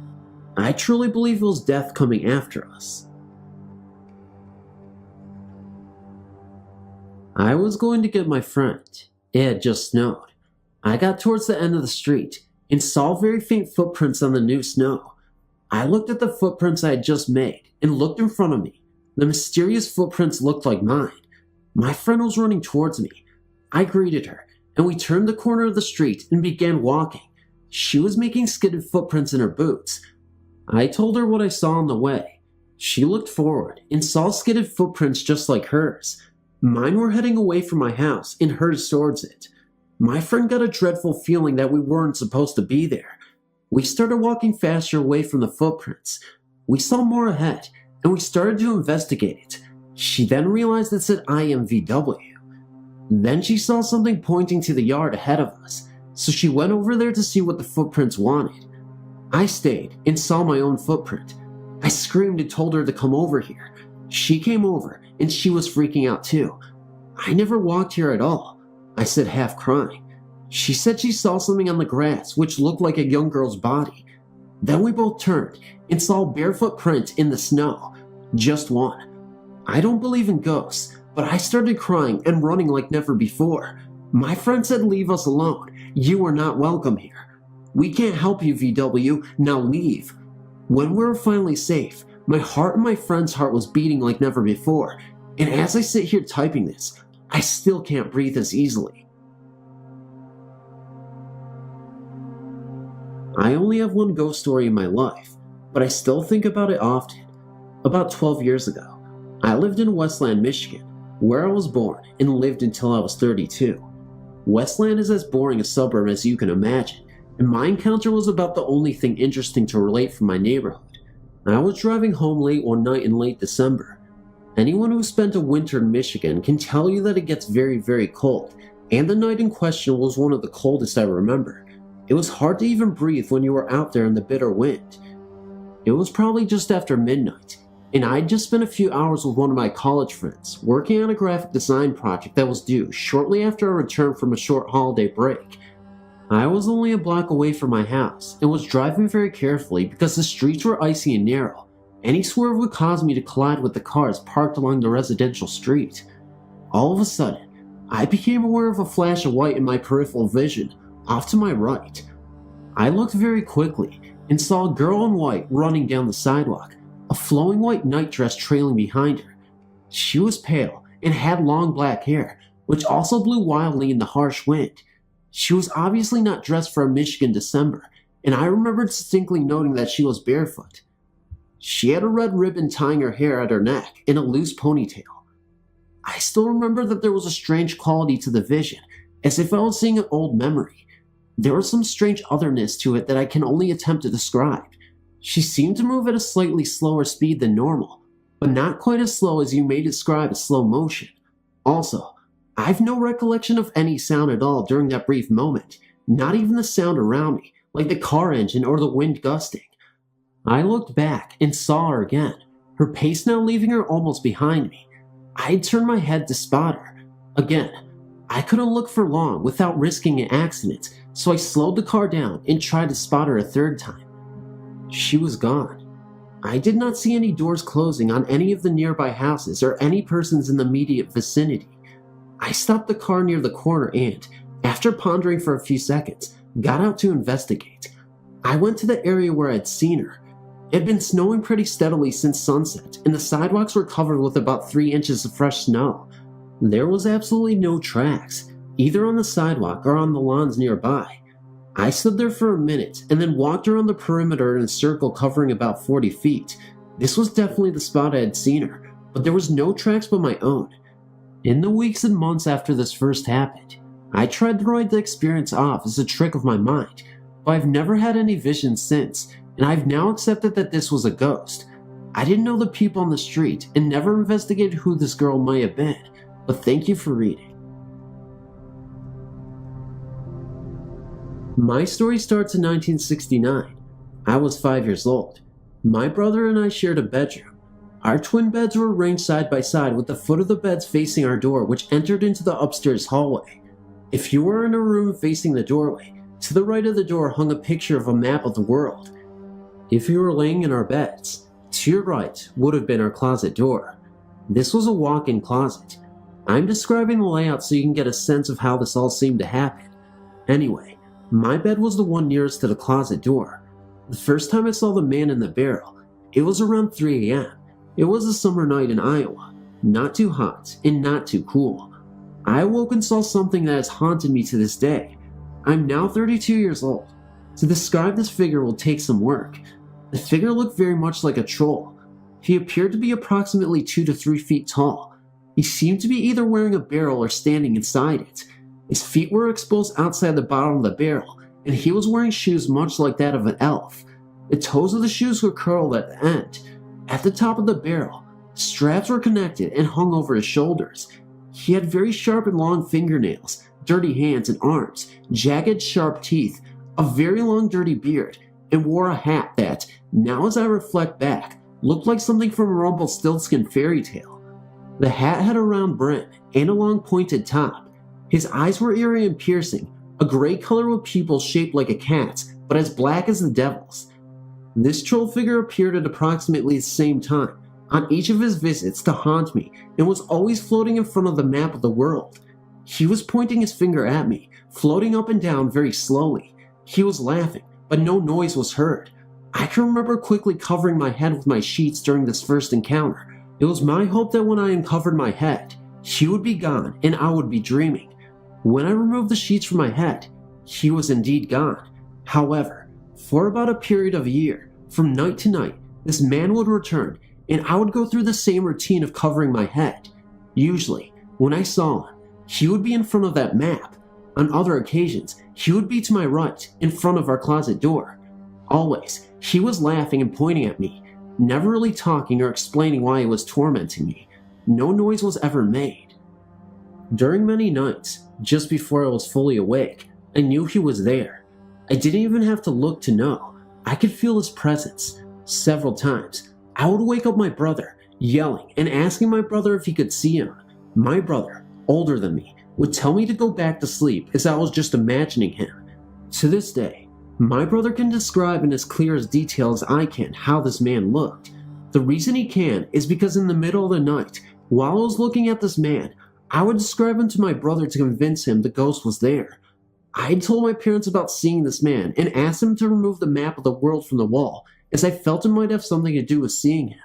I truly believe it was death coming after us. I was going to get my friend. It had just snowed. I got towards the end of the street and saw very faint footprints on the new snow. I looked at the footprints I had just made and looked in front of me. The mysterious footprints looked like mine. My friend was running towards me. I greeted her, and we turned the corner of the street and began walking. She was making skidded footprints in her boots. I told her what I saw on the way. She looked forward and saw skidded footprints just like hers. Mine were heading away from my house and hers towards it. My friend got a dreadful feeling that we weren't supposed to be there. We started walking faster away from the footprints. We saw more ahead, and we started to investigate it. She then realized it said IMVW. Then she saw something pointing to the yard ahead of us, so she went over there to see what the footprints wanted. I stayed and saw my own footprint. I screamed and told her to come over here. She came over, and she was freaking out too. I never walked here at all, I said, half crying. She said she saw something on the grass which looked like a young girl's body. Then we both turned and saw a barefoot print in the snow. Just one. I don't believe in ghosts, but I started crying and running like never before. My friend said, "Leave us alone. You are not welcome here. We can't help you, VW. Now leave." When we were finally safe, my heart and my friend's heart was beating like never before, and as I sit here typing this, I still can't breathe as easily. I only have one ghost story in my life, but I still think about it often. About 12 years ago, I lived in Westland, Michigan, where I was born and lived until I was 32. Westland is as boring a suburb as you can imagine, and my encounter was about the only thing interesting to relate from my neighborhood. I was driving home late one night in late December. Anyone who spent a winter in Michigan can tell you that it gets very, very cold, and the night in question was one of the coldest I remember. It was hard to even breathe when you were out there in the bitter wind. It was probably just after midnight, and I'd just spent a few hours with one of my college friends, working on a graphic design project that was due shortly after I returned from a short holiday break. I was only a block away from my house, and was driving very carefully because the streets were icy and narrow. Any swerve would cause me to collide with the cars parked along the residential street. All of a sudden, I became aware of a flash of white in my peripheral vision, off to my right. I looked very quickly, and saw a girl in white running down the sidewalk, a flowing white nightdress trailing behind her. She was pale and had long black hair, which also blew wildly in the harsh wind. She was obviously not dressed for a Michigan December, and I remember distinctly noting that she was barefoot. She had a red ribbon tying her hair at her neck in a loose ponytail. I still remember that there was a strange quality to the vision, as if I was seeing an old memory. There was some strange otherness to it that I can only attempt to describe. She seemed to move at a slightly slower speed than normal, but not quite as slow as you may describe as slow motion. Also, I've no recollection of any sound at all during that brief moment, not even the sound around me, like the car engine or the wind gusting. I looked back and saw her again, her pace now leaving her almost behind me. I had turned my head to spot her. Again, I couldn't look for long without risking an accident, so I slowed the car down and tried to spot her a third time. She was gone. I did not see any doors closing on any of the nearby houses or any persons in the immediate vicinity. I stopped the car near the corner and, after pondering for a few seconds, got out to investigate. I went to the area where I'd seen her. It had been snowing pretty steadily since sunset, and the sidewalks were covered with about 3 inches of fresh snow. There was absolutely no tracks, either on the sidewalk or on the lawns nearby. I stood there for a minute and then walked around the perimeter in a circle covering about 40 feet. This was definitely the spot I had seen her, but there was no tracks but my own. In the weeks and months after this first happened, I tried to write the experience off as a trick of my mind, but I've never had any visions since, and I've now accepted that this was a ghost. I didn't know the people on the street and never investigated who this girl might have been, but thank you for reading. My story starts in 1969. I was 5 years old. My brother and I shared a bedroom. Our twin beds were arranged side by side with the foot of the beds facing our door, which entered into the upstairs hallway. If you were in a room facing the doorway, to the right of the door hung a picture of a map of the world. If you were laying in our beds, to your right would have been our closet door. This was a walk-in closet. I'm describing the layout so you can get a sense of how this all seemed to happen. Anyway, my bed was the one nearest to the closet door. The first time I saw the man in the barrel, it was around 3 a.m. It was a summer night in Iowa, not too hot and not too cool. I awoke and saw something that has haunted me to this day. I'm now 32 years old. To describe this figure will take some work. The figure looked very much like a troll. He appeared to be approximately 2 to 3 feet tall. He seemed to be either wearing a barrel or standing inside it. His feet were exposed outside the bottom of the barrel, and he was wearing shoes much like that of an elf. The toes of the shoes were curled at the end. At the top of the barrel, straps were connected and hung over his shoulders. He had very sharp and long fingernails, dirty hands and arms, jagged sharp teeth, a very long dirty beard, and wore a hat that, now as I reflect back, looked like something from a Rumpelstiltskin fairy tale. The hat had a round brim and a long pointed top. His eyes were eerie and piercing, a gray color with pupils shaped like a cat's, but as black as the devil's. This troll figure appeared at approximately the same time on each of his visits to haunt me and was always floating in front of the map of the world. He was pointing his finger at me, floating up and down very slowly. He was laughing, but no noise was heard. I can remember quickly covering my head with my sheets during this first encounter. It was my hope that when I uncovered my head, he would be gone and I would be dreaming. When I removed the sheets from my head, he was indeed gone. However, for about a period of a year, from night to night, this man would return and I would go through the same routine of covering my head. Usually, when I saw him, he would be in front of that map. On other occasions, he would be to my right, in front of our closet door. Always, he was laughing and pointing at me, never really talking or explaining why he was tormenting me. No noise was ever made. During many nights, just before I was fully awake, I knew he was there. I didn't even have to look to know. I could feel his presence. Several times, I would wake up my brother, yelling and asking my brother if he could see him. My brother, older than me, would tell me to go back to sleep as I was just imagining him. To this day, my brother can describe in as clear as detail as I can how this man looked. The reason he can is because in the middle of the night, while I was looking at this man, I would describe him to my brother to convince him the ghost was there. I had told my parents about seeing this man and asked them to remove the map of the world from the wall, as I felt it might have something to do with seeing him.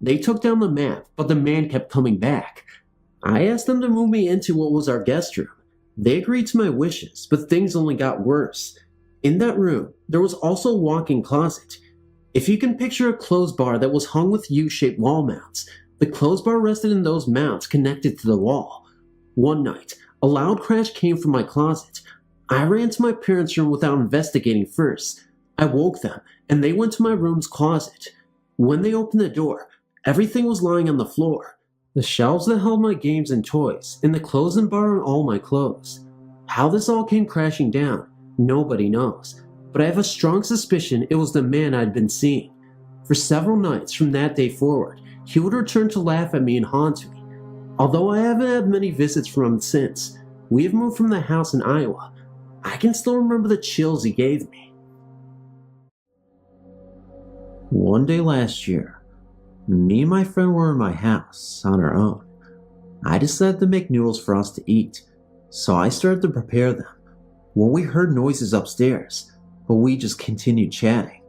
They took down the map, but the man kept coming back. I asked them to move me into what was our guest room. They agreed to my wishes, but things only got worse. In that room, there was also a walk-in closet. If you can picture a clothes bar that was hung with U-shaped wall mounts, the clothes bar rested in those mounts connected to the wall. One night, a loud crash came from my closet. I ran to my parents' room without investigating first. I woke them, and they went to my room's closet. When they opened the door, everything was lying on the floor. The shelves that held my games and toys, and the clothing bar and all my clothes. How this all came crashing down, nobody knows, but I have a strong suspicion it was the man I'd been seeing. For several nights from that day forward, he would return to laugh at me and haunt me. Although I haven't had many visits from him since, we have moved from the house in Iowa. I can still remember the chills he gave me. One day last year, me and my friend were in my house on our own. I decided to make noodles for us to eat, so I started to prepare them when we heard noises upstairs, but we just continued chatting.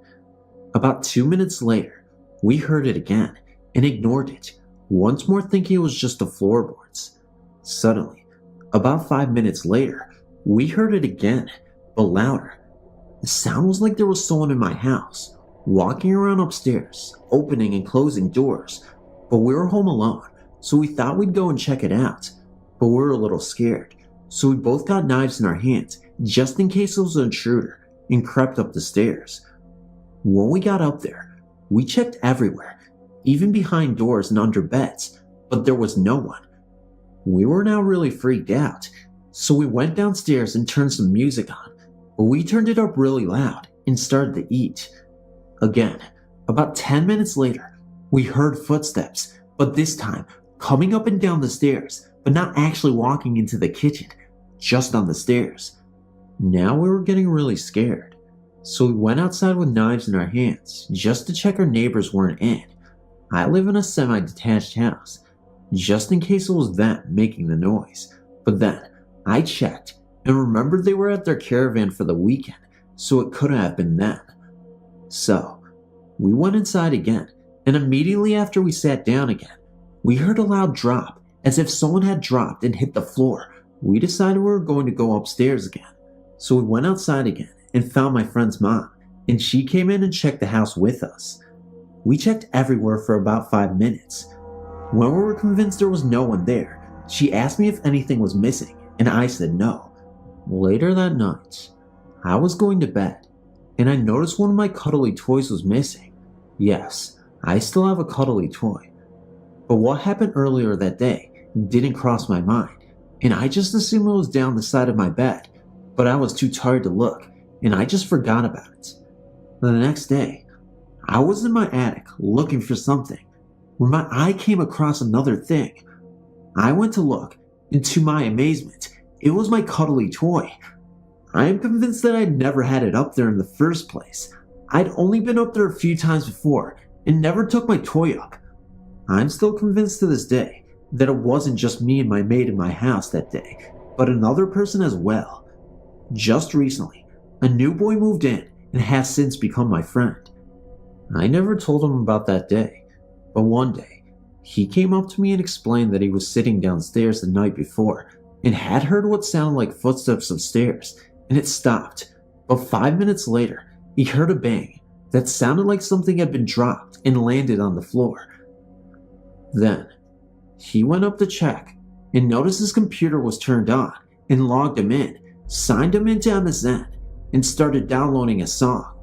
About 2 minutes later, we heard it again and ignored it, once more thinking it was just the floorboards. Suddenly, about 5 minutes later, we heard it again, but louder. The sound was like there was someone in my house, walking around upstairs, opening and closing doors, but we were home alone, so we thought we'd go and check it out, but we were a little scared, so we both got knives in our hands, just in case it was an intruder, and crept up the stairs. When we got up there, we checked everywhere, even behind doors and under beds, but there was no one. We were now really freaked out, so we went downstairs and turned some music on, but we turned it up really loud and started to eat. Again, about 10 minutes later, We heard footsteps, but this time coming up and down the stairs, but not actually walking into the kitchen, just on the stairs. Now we were getting really scared, so we went outside with knives in our hands just to check our neighbors weren't in. I live in a semi-detached house, just in case it was them making the noise, but then I checked and remembered they were at their caravan for the weekend, so it couldn't have been them. So we went inside again, and immediately after we sat down again, we heard a loud drop, as if someone had dropped and hit the floor. We decided we were going to go upstairs again, so we went outside again and found my friend's mom, and she came in and checked the house with us. We checked everywhere for about 5 minutes. When we were convinced there was no one there, she asked me if anything was missing, and I said no. Later that night, I was going to bed, and I noticed one of my cuddly toys was missing. Yes, I still have a cuddly toy. But what happened earlier that day didn't cross my mind, and I just assumed it was down the side of my bed, but I was too tired to look, and I just forgot about it. The next day, I was in my attic looking for something when my eye came across another thing. I went to look, and to my amazement, it was my cuddly toy. I am convinced that I'd never had it up there in the first place. I'd only been up there a few times before and never took my toy up. I'm still convinced to this day that it wasn't just me and my maid in my house that day, but another person as well. Just recently, a new boy moved in and has since become my friend. I never told him about that day, but one day, he came up to me and explained that he was sitting downstairs the night before and had heard what sounded like footsteps upstairs, and it stopped. But 5 minutes later, he heard a bang that sounded like something had been dropped and landed on the floor. Then, he went up to check and noticed his computer was turned on and logged him in, signed him into MSN, and started downloading a song.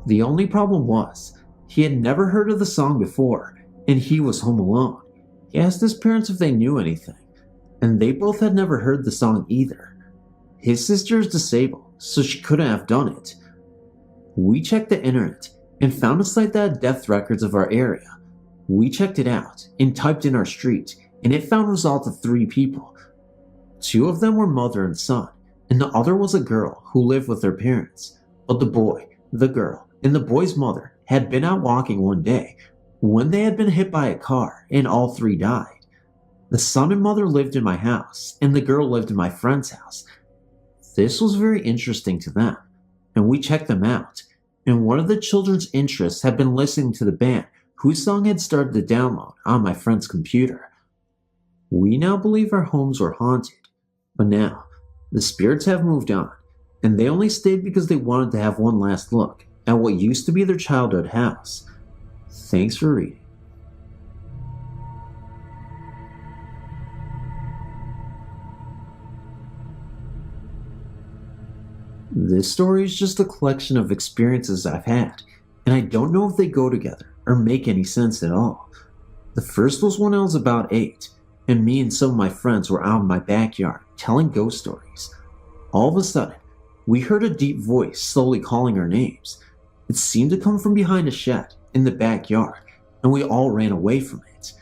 The only problem was, he had never heard of the song before, and he was home alone. He asked his parents if they knew anything, and they both had never heard the song either. His sister is disabled, so she couldn't have done it. We checked the internet and found a site that had death records of our area. We checked it out and typed in our street, and it found results of 3 people. 2 of them were mother and son, and the other was a girl who lived with her parents. But the boy, the girl, and the boy's mother had been out walking one day when they had been hit by a car, and all 3 died. The son and mother lived in my house, and the girl lived in my friend's house. This was very interesting to them, and we checked them out, and one of the children's interests had been listening to the band whose song had started to download on my friend's computer. We now believe our homes were haunted, but now the spirits have moved on, and they only stayed because they wanted to have one last look at what used to be their childhood house. Thanks for reading. This story is just a collection of experiences I've had, and I don't know if they go together or make any sense at all. The first was when I was about 8, and me and some of my friends were out in my backyard telling ghost stories. All of a sudden, we heard a deep voice slowly calling our names. It seemed to come from behind a shed in the backyard, and we all ran away from it.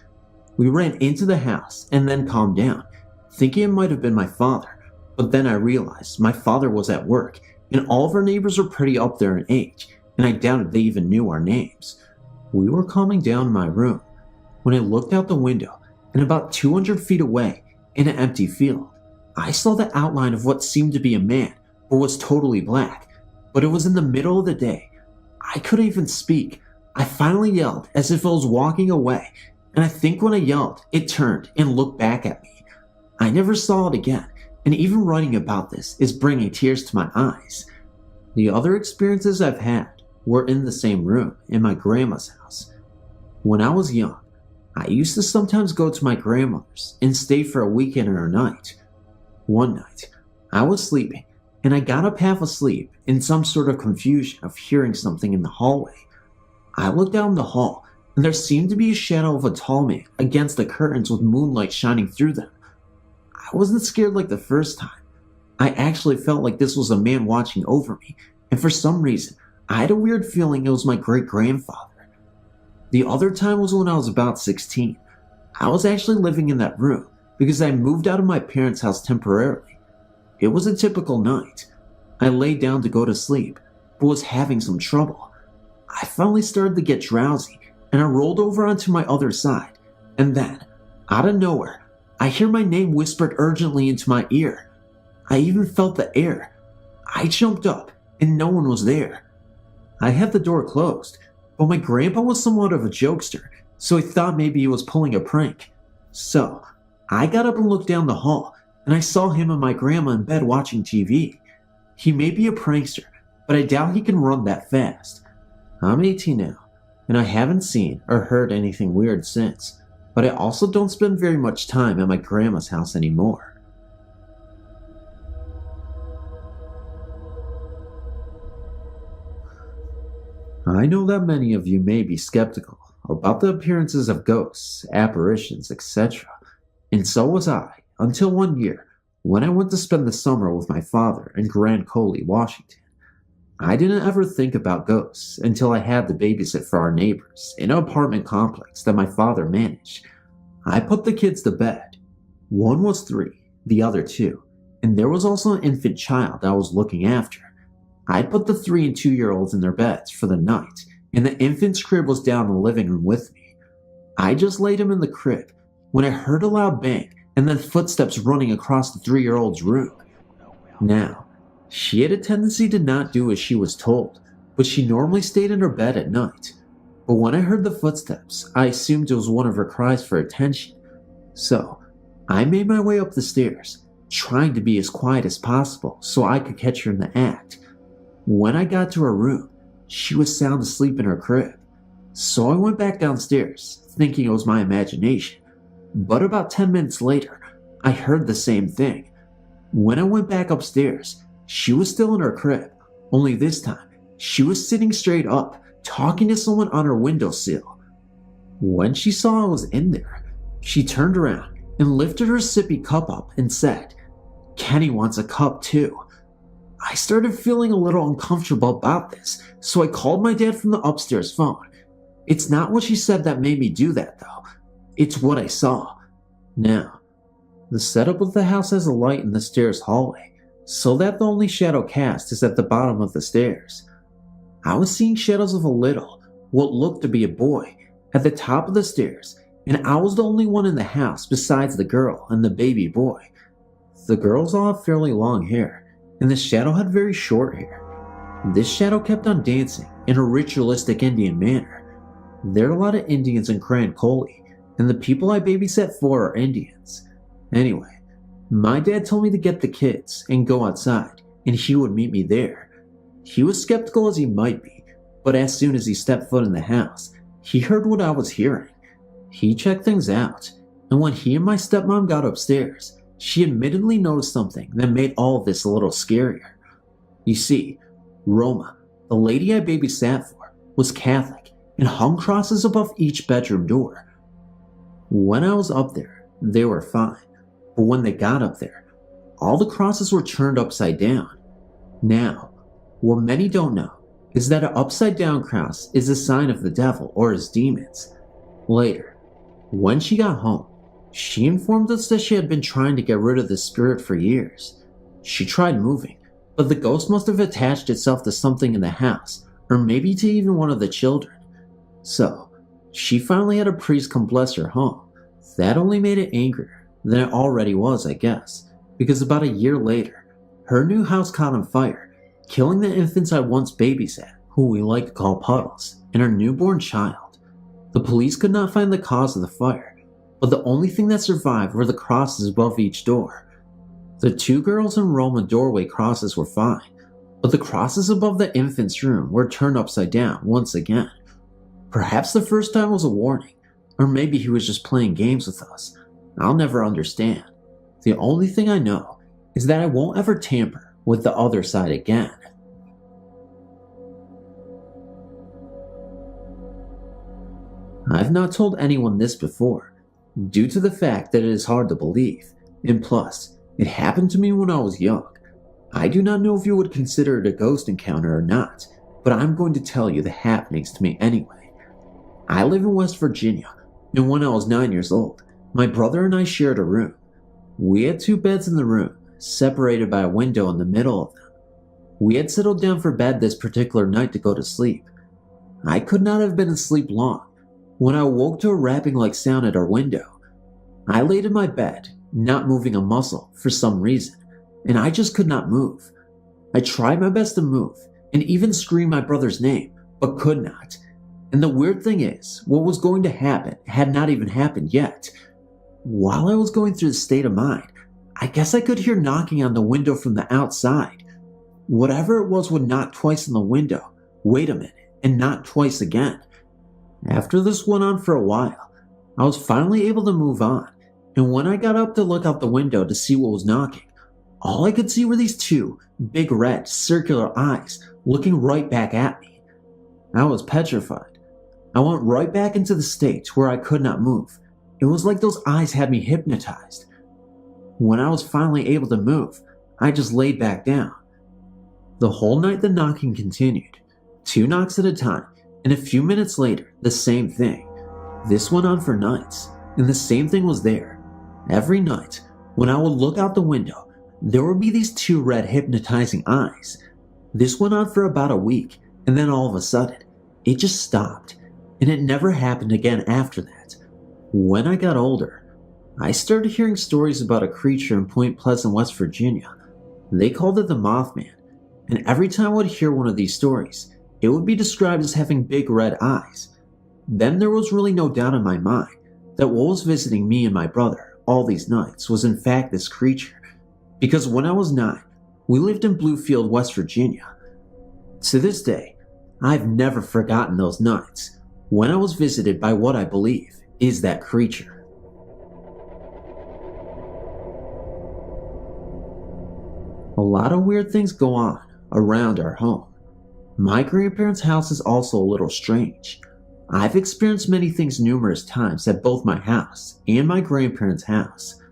We ran into the house and then calmed down, thinking it might have been my father, but then I realized my father was at work, and all of our neighbors were pretty up there in age, and I doubted they even knew our names. We were calming down in my room when I looked out the window, and about 200 feet away, in an empty field, I saw the outline of what seemed to be a man, but was totally black. But it was in the middle of the day. I couldn't even speak. I finally yelled as if I was walking away, and I think when I yelled, it turned and looked back at me. I never saw it again, and even writing about this is bringing tears to my eyes. The other experiences I've had were in the same room in my grandma's house. When I was young, I used to sometimes go to my grandmother's and stay for a weekend or a night. One night, I was sleeping, and I got up half asleep in some sort of confusion of hearing something in the hallway. I looked down the hall, and there seemed to be a shadow of a tall man against the curtains with moonlight shining through them. I wasn't scared like the first time. I actually felt like this was a man watching over me, and for some reason, I had a weird feeling it was my great-grandfather. The other time was when I was about 16. I was actually living in that room because I moved out of my parents' house temporarily. It was a typical night. I laid down to go to sleep, but was having some trouble. I finally started to get drowsy, and I rolled over onto my other side, and then, out of nowhere, I hear my name whispered urgently into my ear. I even felt the air. I jumped up, and no one was there. I had the door closed, but my grandpa was somewhat of a jokester, so I thought maybe he was pulling a prank. So, I got up and looked down the hall, and I saw him and my grandma in bed watching TV. He may be a prankster, but I doubt he can run that fast. I'm 18 now, and I haven't seen or heard anything weird since, but I also don't spend very much time at my grandma's house anymore. I know that many of you may be skeptical about the appearances of ghosts, apparitions, etc., and so was I, until one year, when I went to spend the summer with my father in Grand Coulee, Washington. I didn't ever think about ghosts until I had to babysit for our neighbors in an apartment complex that my father managed. I put the kids to bed. One was 3, the other 2, and there was also an infant child I was looking after. I put the 3 and 2-year-olds in their beds for the night, and the infant's crib was down in the living room with me. I just laid him in the crib when I heard a loud bang and then footsteps running across the 3-year-old's room. Now, she had a tendency to not do as she was told, but she normally stayed in her bed at night. But when I heard the footsteps, I assumed it was one of her cries for attention. So, I made my way up the stairs, trying to be as quiet as possible so I could catch her in the act. When I got to her room, she was sound asleep in her crib. So I went back downstairs, thinking it was my imagination. But about 10 minutes later, I heard the same thing. When I went back upstairs, she was still in her crib, only this time, she was sitting straight up, talking to someone on her windowsill. When she saw I was in there, she turned around and lifted her sippy cup up and said, "Kenny wants a cup too." I started feeling a little uncomfortable about this, so I called my dad from the upstairs phone. It's not what she said that made me do that though. It's what I saw. Now, the setup of the house has a light in the stairs hallway, so that the only shadow cast is at the bottom of the stairs. I was seeing shadows of a little, what looked to be a boy, at the top of the stairs, and I was the only one in the house besides the girl and the baby boy. The girls all have fairly long hair, and the shadow had very short hair. This shadow kept on dancing in a ritualistic Indian manner. There are a lot of Indians in Grand Coulee, and the people I babysat for are Indians. Anyway, my dad told me to get the kids and go outside, and he would meet me there. He was skeptical as he might be, but as soon as he stepped foot in the house, he heard what I was hearing. He checked things out, and when he and my stepmom got upstairs, she admittedly noticed something that made all of this a little scarier. You see, Roma, the lady I babysat for, was Catholic and hung crosses above each bedroom door. When I was up there, they were fine, but when they got up there, all the crosses were turned upside down. Now, what many don't know is that an upside down cross is a sign of the devil or his demons. Later, when she got home, she informed us that she had been trying to get rid of the spirit for years. She tried moving, but the ghost must have attached itself to something in the house, or maybe to even one of the children. So, she finally had a priest come bless her home. That only made it angrier than it already was, I guess, because about a year later, her new house caught on fire, killing the infants I once babysat, who we like to call Puddles, and her newborn child. The police could not find the cause of the fire, but the only thing that survived were the crosses above each door. The 2 girls in Roman doorway crosses were fine, but the crosses above the infant's room were turned upside down once again. Perhaps the first time was a warning, or maybe he was just playing games with us. I'll never understand. The only thing I know is that I won't ever tamper with the other side again. I've not told anyone this before, due to the fact that it is hard to believe, and plus, it happened to me when I was young. I do not know if you would consider it a ghost encounter or not, but I'm going to tell you the happenings to me anyway. I live in West Virginia, and when I was 9 years old, my brother and I shared a room. We had 2 beds in the room, separated by a window in the middle of them. We had settled down for bed this particular night to go to sleep. I could not have been asleep long when I woke to a rapping-like sound at our window. I laid in my bed, not moving a muscle for some reason, and I just could not move. I tried my best to move and even screamed my brother's name, but could not. And the weird thing is, what was going to happen had not even happened yet. While I was going through this state of mind, I guess I could hear knocking on the window from the outside. Whatever it was would knock twice on the window, wait a minute, and knock twice again. After this went on for a while, I was finally able to move on, and when I got up to look out the window to see what was knocking, all I could see were these 2 big red circular eyes looking right back at me. I was petrified. I went right back into the state where I could not move. It was like those eyes had me hypnotized. When I was finally able to move, I just laid back down. The whole night the knocking continued, 2 knocks at a time, and a few minutes later, the same thing. This went on for nights, and the same thing was there. Every night, when I would look out the window, there would be these 2 red hypnotizing eyes. This went on for about a week, and then all of a sudden, it just stopped, and it never happened again after that. When I got older, I started hearing stories about a creature in Point Pleasant, West Virginia. They called it the Mothman, and every time I would hear one of these stories, it would be described as having big red eyes. Then there was really no doubt in my mind that what was visiting me and my brother all these nights was in fact this creature, because when I was 9, we lived in Bluefield, West Virginia. To this day, I've never forgotten those nights when I was visited by what I believe is that creature. A lot of weird things go on around our home. My grandparents' house is also a little strange. I've experienced many things numerous times at both my house and my grandparents' house.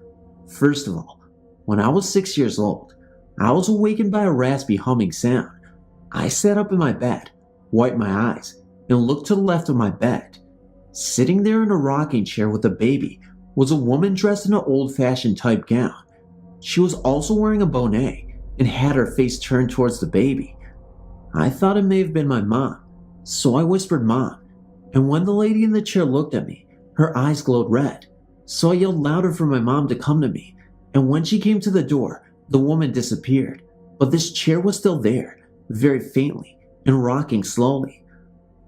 First of all, when I was 6 years old, I was awakened by a raspy humming sound. I sat up in my bed, wiped my eyes, and looked to the left of my bed. Sitting there in a rocking chair with a baby was a woman dressed in an old-fashioned type gown. She was also wearing a bonnet and had her face turned towards the baby. I thought it may have been my mom, so I whispered "Mom," and when the lady in the chair looked at me, her eyes glowed red. So I yelled louder for my mom to come to me, and when she came to the door, the woman disappeared, but this chair was still there, very faintly, and rocking slowly.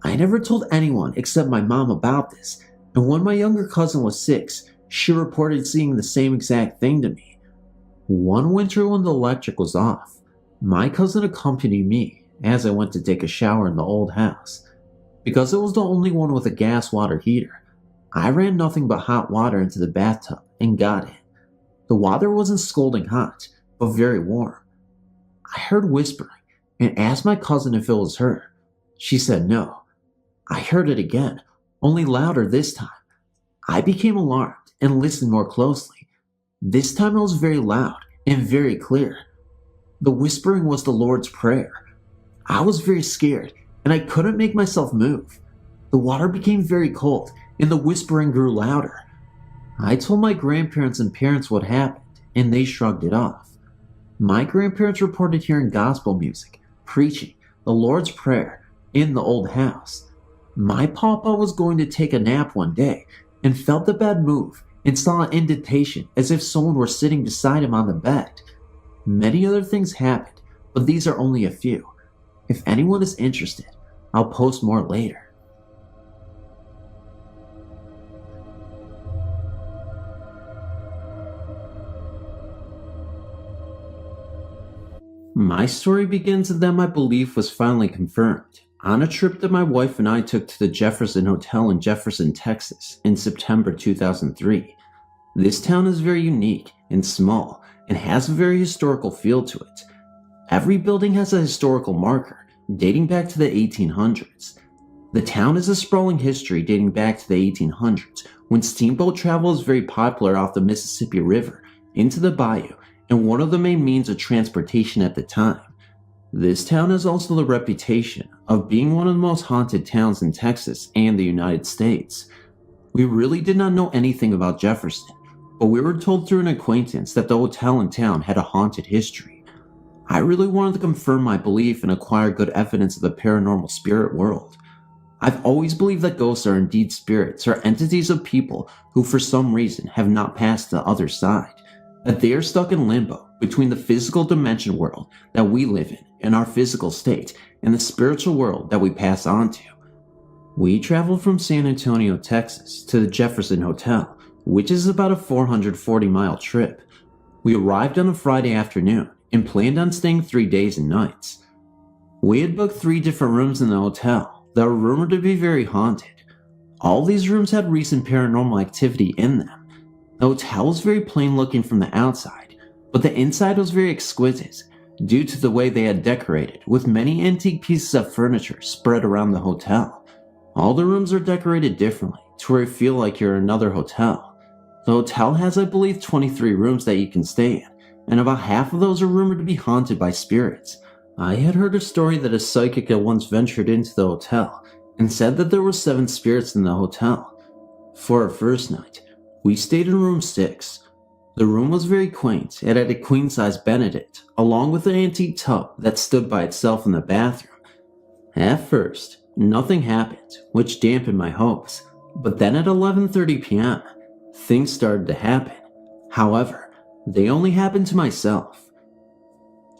I never told anyone except my mom about this, and when my younger cousin was 6, she reported seeing the same exact thing to me. One winter when the electric was off, my cousin accompanied me as I went to take a shower in the old house. Because it was the only one with a gas water heater, I ran nothing but hot water into the bathtub and got in. The water wasn't scalding hot, but very warm. I heard whispering and asked my cousin if it was her. She said no. I heard it again, only louder this time. I became alarmed and listened more closely. This time it was very loud and very clear. The whispering was the Lord's Prayer. I was very scared and I couldn't make myself move. The water became very cold and the whispering grew louder. I told my grandparents and parents what happened and they shrugged it off. My grandparents reported hearing gospel music, preaching, the Lord's Prayer in the old house. My papa was going to take a nap one day and felt the bed move and saw an indentation as if someone were sitting beside him on the bed. Many other things happened, but these are only a few. If anyone is interested, I'll post more later. My story begins and then my belief was finally confirmed on a trip that my wife and I took to the Jefferson Hotel in Jefferson, Texas in September 2003. This town is very unique and small and has a very historical feel to it. Every building has a historical marker dating back to the 1800s. The town has a sprawling history dating back to the 1800s when steamboat travel was very popular off the Mississippi River into the bayou and one of the main means of transportation at the time. This town has also the reputation of being one of the most haunted towns in Texas and the United States. We really did not know anything about Jefferson, but we were told through an acquaintance that the hotel in town had a haunted history. I really wanted to confirm my belief and acquire good evidence of the paranormal spirit world. I've always believed that ghosts are indeed spirits or entities of people who for some reason have not passed to the other side, that they are stuck in limbo between the physical dimension world that we live in our physical state, and the spiritual world that we pass on to. We traveled from San Antonio, Texas to the Jefferson Hotel, which is about a 440-mile trip. We arrived on a Friday afternoon and planned on staying 3 days and nights. We had booked 3 different rooms in the hotel that were rumored to be very haunted. All these rooms had recent paranormal activity in them. The hotel was very plain looking from the outside, but the inside was very exquisite due to the way they had decorated with many antique pieces of furniture spread around the hotel. All the rooms are decorated differently to where you feel like you're in another hotel. The hotel has, I believe, 23 rooms that you can stay in, and about half of those are rumored to be haunted by spirits. I had heard a story that a psychic had once ventured into the hotel and said that there were 7 spirits in the hotel. For our first night, we stayed in room 6. The room was very quaint. It had a queen-size Benedict, along with an antique tub that stood by itself in the bathroom. At first, nothing happened, which dampened my hopes, but then at 11:30 p.m., things started to happen. However, they only happened to myself.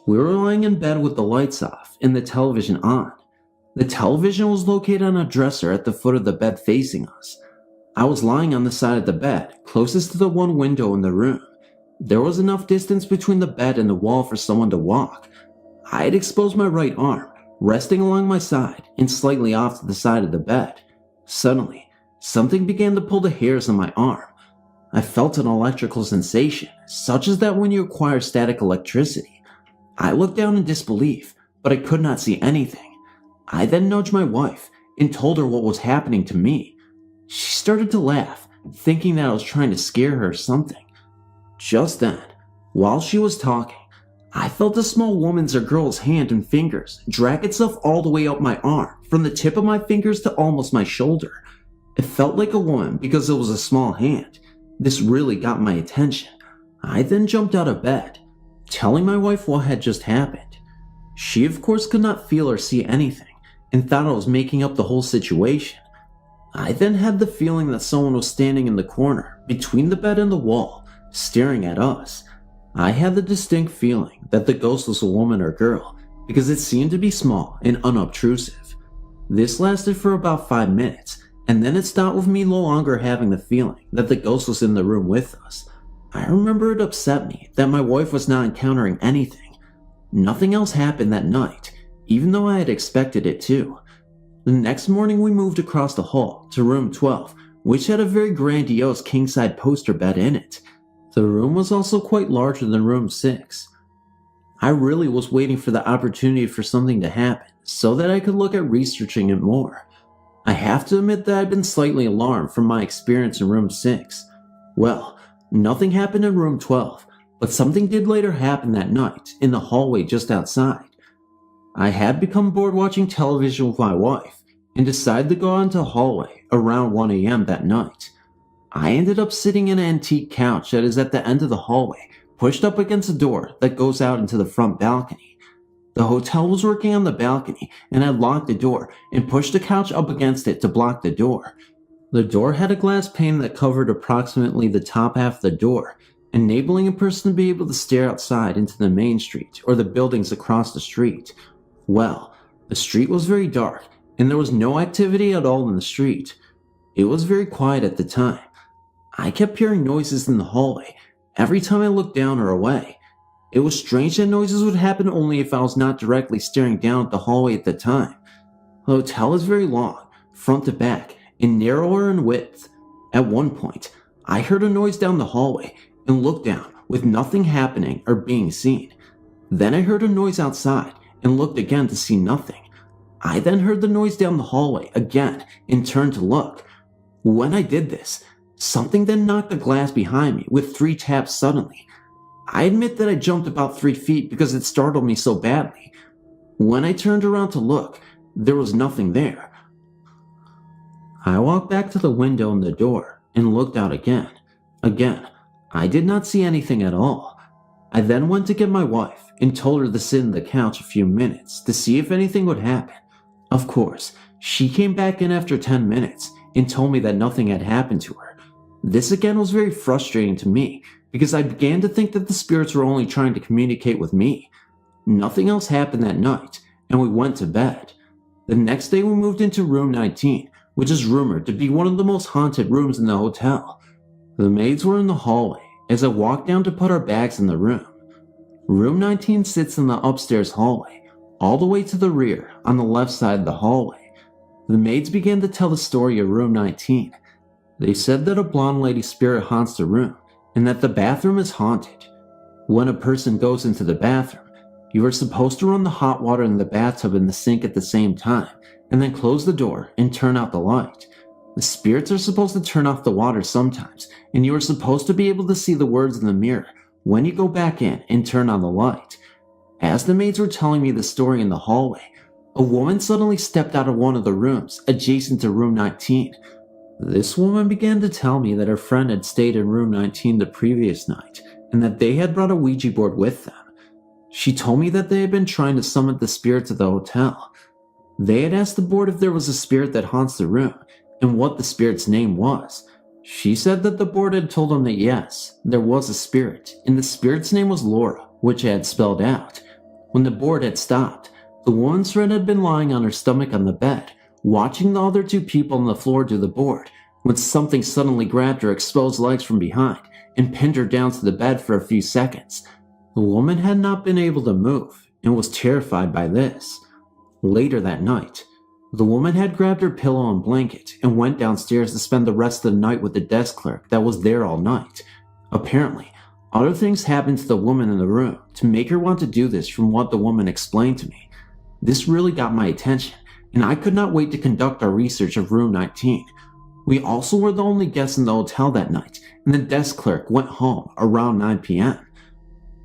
We were lying in bed with the lights off and the television on. The television was located on a dresser at the foot of the bed facing us. I was lying on the side of the bed, closest to the one window in the room. There was enough distance between the bed and the wall for someone to walk. I had exposed my right arm, resting along my side and slightly off to the side of the bed. Suddenly, something began to pull the hairs on my arm. I felt an electrical sensation, such as that when you acquire static electricity. I looked down in disbelief, but I could not see anything. I then nudged my wife and told her what was happening to me. She started to laugh, thinking that I was trying to scare her or something. Just then, while she was talking, I felt a small woman's or girl's hand and fingers drag itself all the way up my arm, from the tip of my fingers to almost my shoulder. It felt like a woman because it was a small hand. This really got my attention. I then jumped out of bed, telling my wife what had just happened. She of course could not feel or see anything, and thought I was making up the whole situation. I then had the feeling that someone was standing in the corner, between the bed and the wall, staring at us. I had the distinct feeling that the ghost was a woman or girl, because it seemed to be small and unobtrusive. This lasted for about 5 minutes, and then it stopped with me no longer having the feeling that the ghost was in the room with us. I remember it upset me that my wife was not encountering anything. Nothing else happened that night, even though I had expected it to. The next morning we moved across the hall to room 12, which had a very grandiose king-side poster bed in it. The room was also quite larger than room 6. I really was waiting for the opportunity for something to happen so that I could look at researching it more. I have to admit that I'd been slightly alarmed from my experience in room 6. Well, nothing happened in room 12, but something did later happen that night in the hallway just outside. I had become bored watching television with my wife and decided to go out into the hallway around 1 a.m. that night. I ended up sitting in an antique couch that is at the end of the hallway, pushed up against a door that goes out into the front balcony. The hotel was working on the balcony, and I locked the door and pushed the couch up against it to block the door. The door had a glass pane that covered approximately the top half of the door, enabling a person to be able to stare outside into the main street or the buildings across the street. Well, the street was very dark, and there was no activity at all in the street. It was very quiet at the time. I kept hearing noises in the hallway every time I looked down or away. It was strange that noises would happen only if I was not directly staring down at the hallway at the time. The hotel is very long, front to back, and narrower in width. At one point, I heard a noise down the hallway and looked down with nothing happening or being seen. Then I heard a noise outside and looked again to see nothing. I then heard the noise down the hallway again and turned to look. When I did this, something then knocked the glass behind me with 3 taps suddenly. I admit that I jumped about 3 feet because it startled me so badly. When I turned around to look, there was nothing there. I walked back to the window and the door and looked out again. Again, I did not see anything at all. I then went to get my wife and told her to sit on the couch a few minutes to see if anything would happen. Of course, she came back in after 10 minutes and told me that nothing had happened to her. This again was very frustrating to me because I began to think that the spirits were only trying to communicate with me. Nothing else happened that night, and we went to bed. The next day we moved into room 19, which is rumored to be one of the most haunted rooms in the hotel. The maids were in the hallway as I walked down to put our bags in the room. Room 19 sits in the upstairs hallway, all the way to the rear on the left side of the hallway. The maids began to tell the story of room 19. They said that a blonde lady spirit haunts the room and that the bathroom is haunted. When a person goes into the bathroom, you are supposed to run the hot water in the bathtub and the sink at the same time, and then close the door and turn out the light. The spirits are supposed to turn off the water sometimes, and you are supposed to be able to see the words in the mirror when you go back in and turn on the light. As the maids were telling me the story in the hallway, a woman suddenly stepped out of one of the rooms adjacent to room 19. This woman began to tell me that her friend had stayed in room 19 the previous night, and that they had brought a Ouija board with them. She told me that they had been trying to summon the spirits of the hotel. They had asked the board if there was a spirit that haunts the room, and what the spirit's name was. She said that the board had told them that yes, there was a spirit, and the spirit's name was Laura, which I had spelled out. When the board had stopped, the woman's friend had been lying on her stomach on the bed, watching the other two people on the floor do the board, when something suddenly grabbed her exposed legs from behind and pinned her down to the bed for a few seconds. The woman had not been able to move and was terrified by this. Later that night, the woman had grabbed her pillow and blanket and went downstairs to spend the rest of the night with the desk clerk that was there all night. Apparently, other things happened to the woman in the room to make her want to do this from what the woman explained to me. This really got my attention, and I could not wait to conduct our research of room 19. We also were the only guests in the hotel that night, and the desk clerk went home around 9 p.m.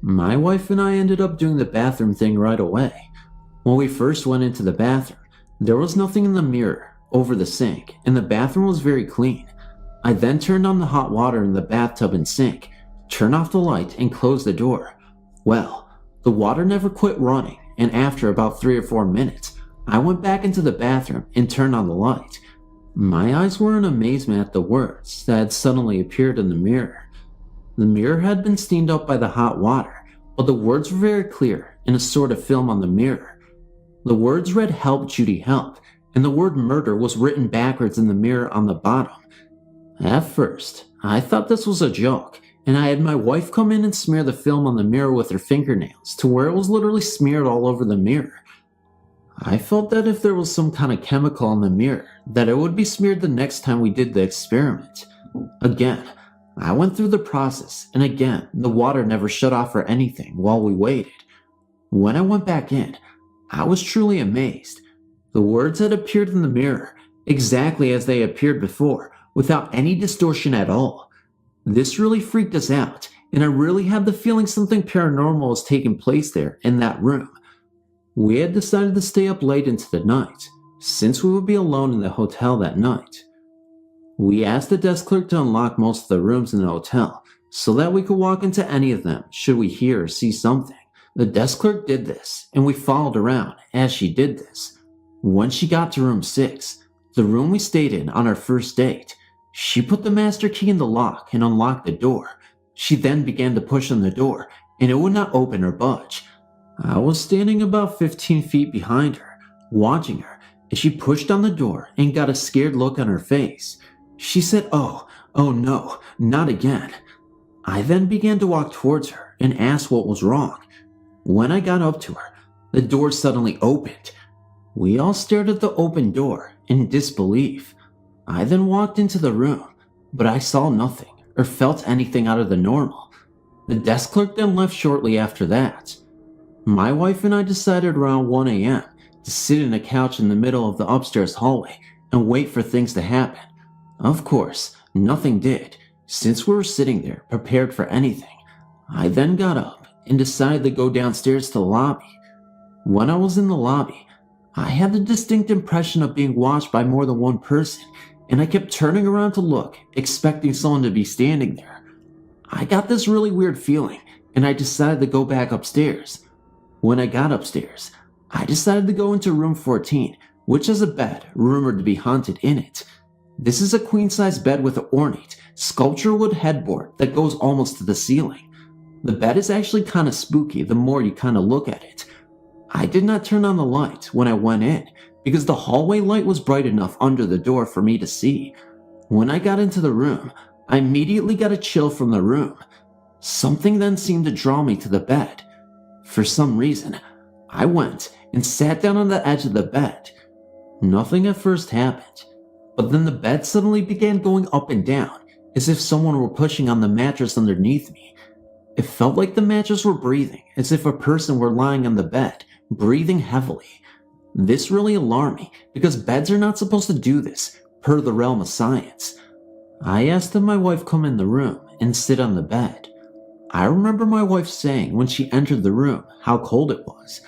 My wife and I ended up doing the bathroom thing right away. When we first went into the bathroom, there was nothing in the mirror over the sink, and the bathroom was very clean. I then turned on the hot water in the bathtub and sink, turned off the light, and closed the door. Well, the water never quit running, and after about 3 or 4 minutes, I went back into the bathroom and turned on the light. My eyes were in amazement at the words that had suddenly appeared in the mirror. The mirror had been steamed up by the hot water, but the words were very clear in a sort of film on the mirror. The words read "Help, Judy, help," and the word "murder" was written backwards in the mirror on the bottom. At first, I thought this was a joke, and I had my wife come in and smear the film on the mirror with her fingernails to where it was literally smeared all over the mirror. I felt that if there was some kind of chemical on the mirror, that it would be smeared the next time we did the experiment. Again, I went through the process, and again, the water never shut off or anything while we waited. When I went back in, I was truly amazed. The words had appeared in the mirror exactly as they appeared before, without any distortion at all. This really freaked us out, and I really had the feeling something paranormal was taking place there in that room. We had decided to stay up late into the night, since we would be alone in the hotel that night. We asked the desk clerk to unlock most of the rooms in the hotel, so that we could walk into any of them should we hear or see something. The desk clerk did this, and we followed around as she did this. When she got to room 6, the room we stayed in on our first date, she put the master key in the lock and unlocked the door. She then began to push on the door, and it would not open or budge. I was standing about 15 feet behind her, watching her as she pushed on the door and got a scared look on her face. She said, oh no, not again." I then began to walk towards her and asked what was wrong. When I got up to her, the door suddenly opened. We all stared at the open door in disbelief. I then walked into the room, but I saw nothing or felt anything out of the normal. The desk clerk then left shortly after that. My wife and I decided around 1 a.m. to sit in a couch in the middle of the upstairs hallway and wait for things to happen. Of course, nothing did, since we were sitting there prepared for anything. I then got up and decided to go downstairs to the lobby. When I was in the lobby, I had the distinct impression of being watched by more than one person, and I kept turning around to look, expecting someone to be standing there. I got this really weird feeling, and I decided to go back upstairs. When I got upstairs, I decided to go into room 14, which has a bed rumored to be haunted in it. This is a queen-size bed with an ornate, sculpture wood headboard that goes almost to the ceiling. The bed is actually kind of spooky the more you kind of look at it. I did not turn on the light when I went in because the hallway light was bright enough under the door for me to see. When I got into the room, I immediately got a chill from the room. Something then seemed to draw me to the bed. For some reason, I went and sat down on the edge of the bed. Nothing at first happened, but then the bed suddenly began going up and down as if someone were pushing on the mattress underneath me. It felt like the mattress were breathing as if a person were lying on the bed, breathing heavily. This really alarmed me because beds are not supposed to do this, per the realm of science. I asked that my wife come in the room and sit on the bed. I remember my wife saying when she entered the room how cold it was.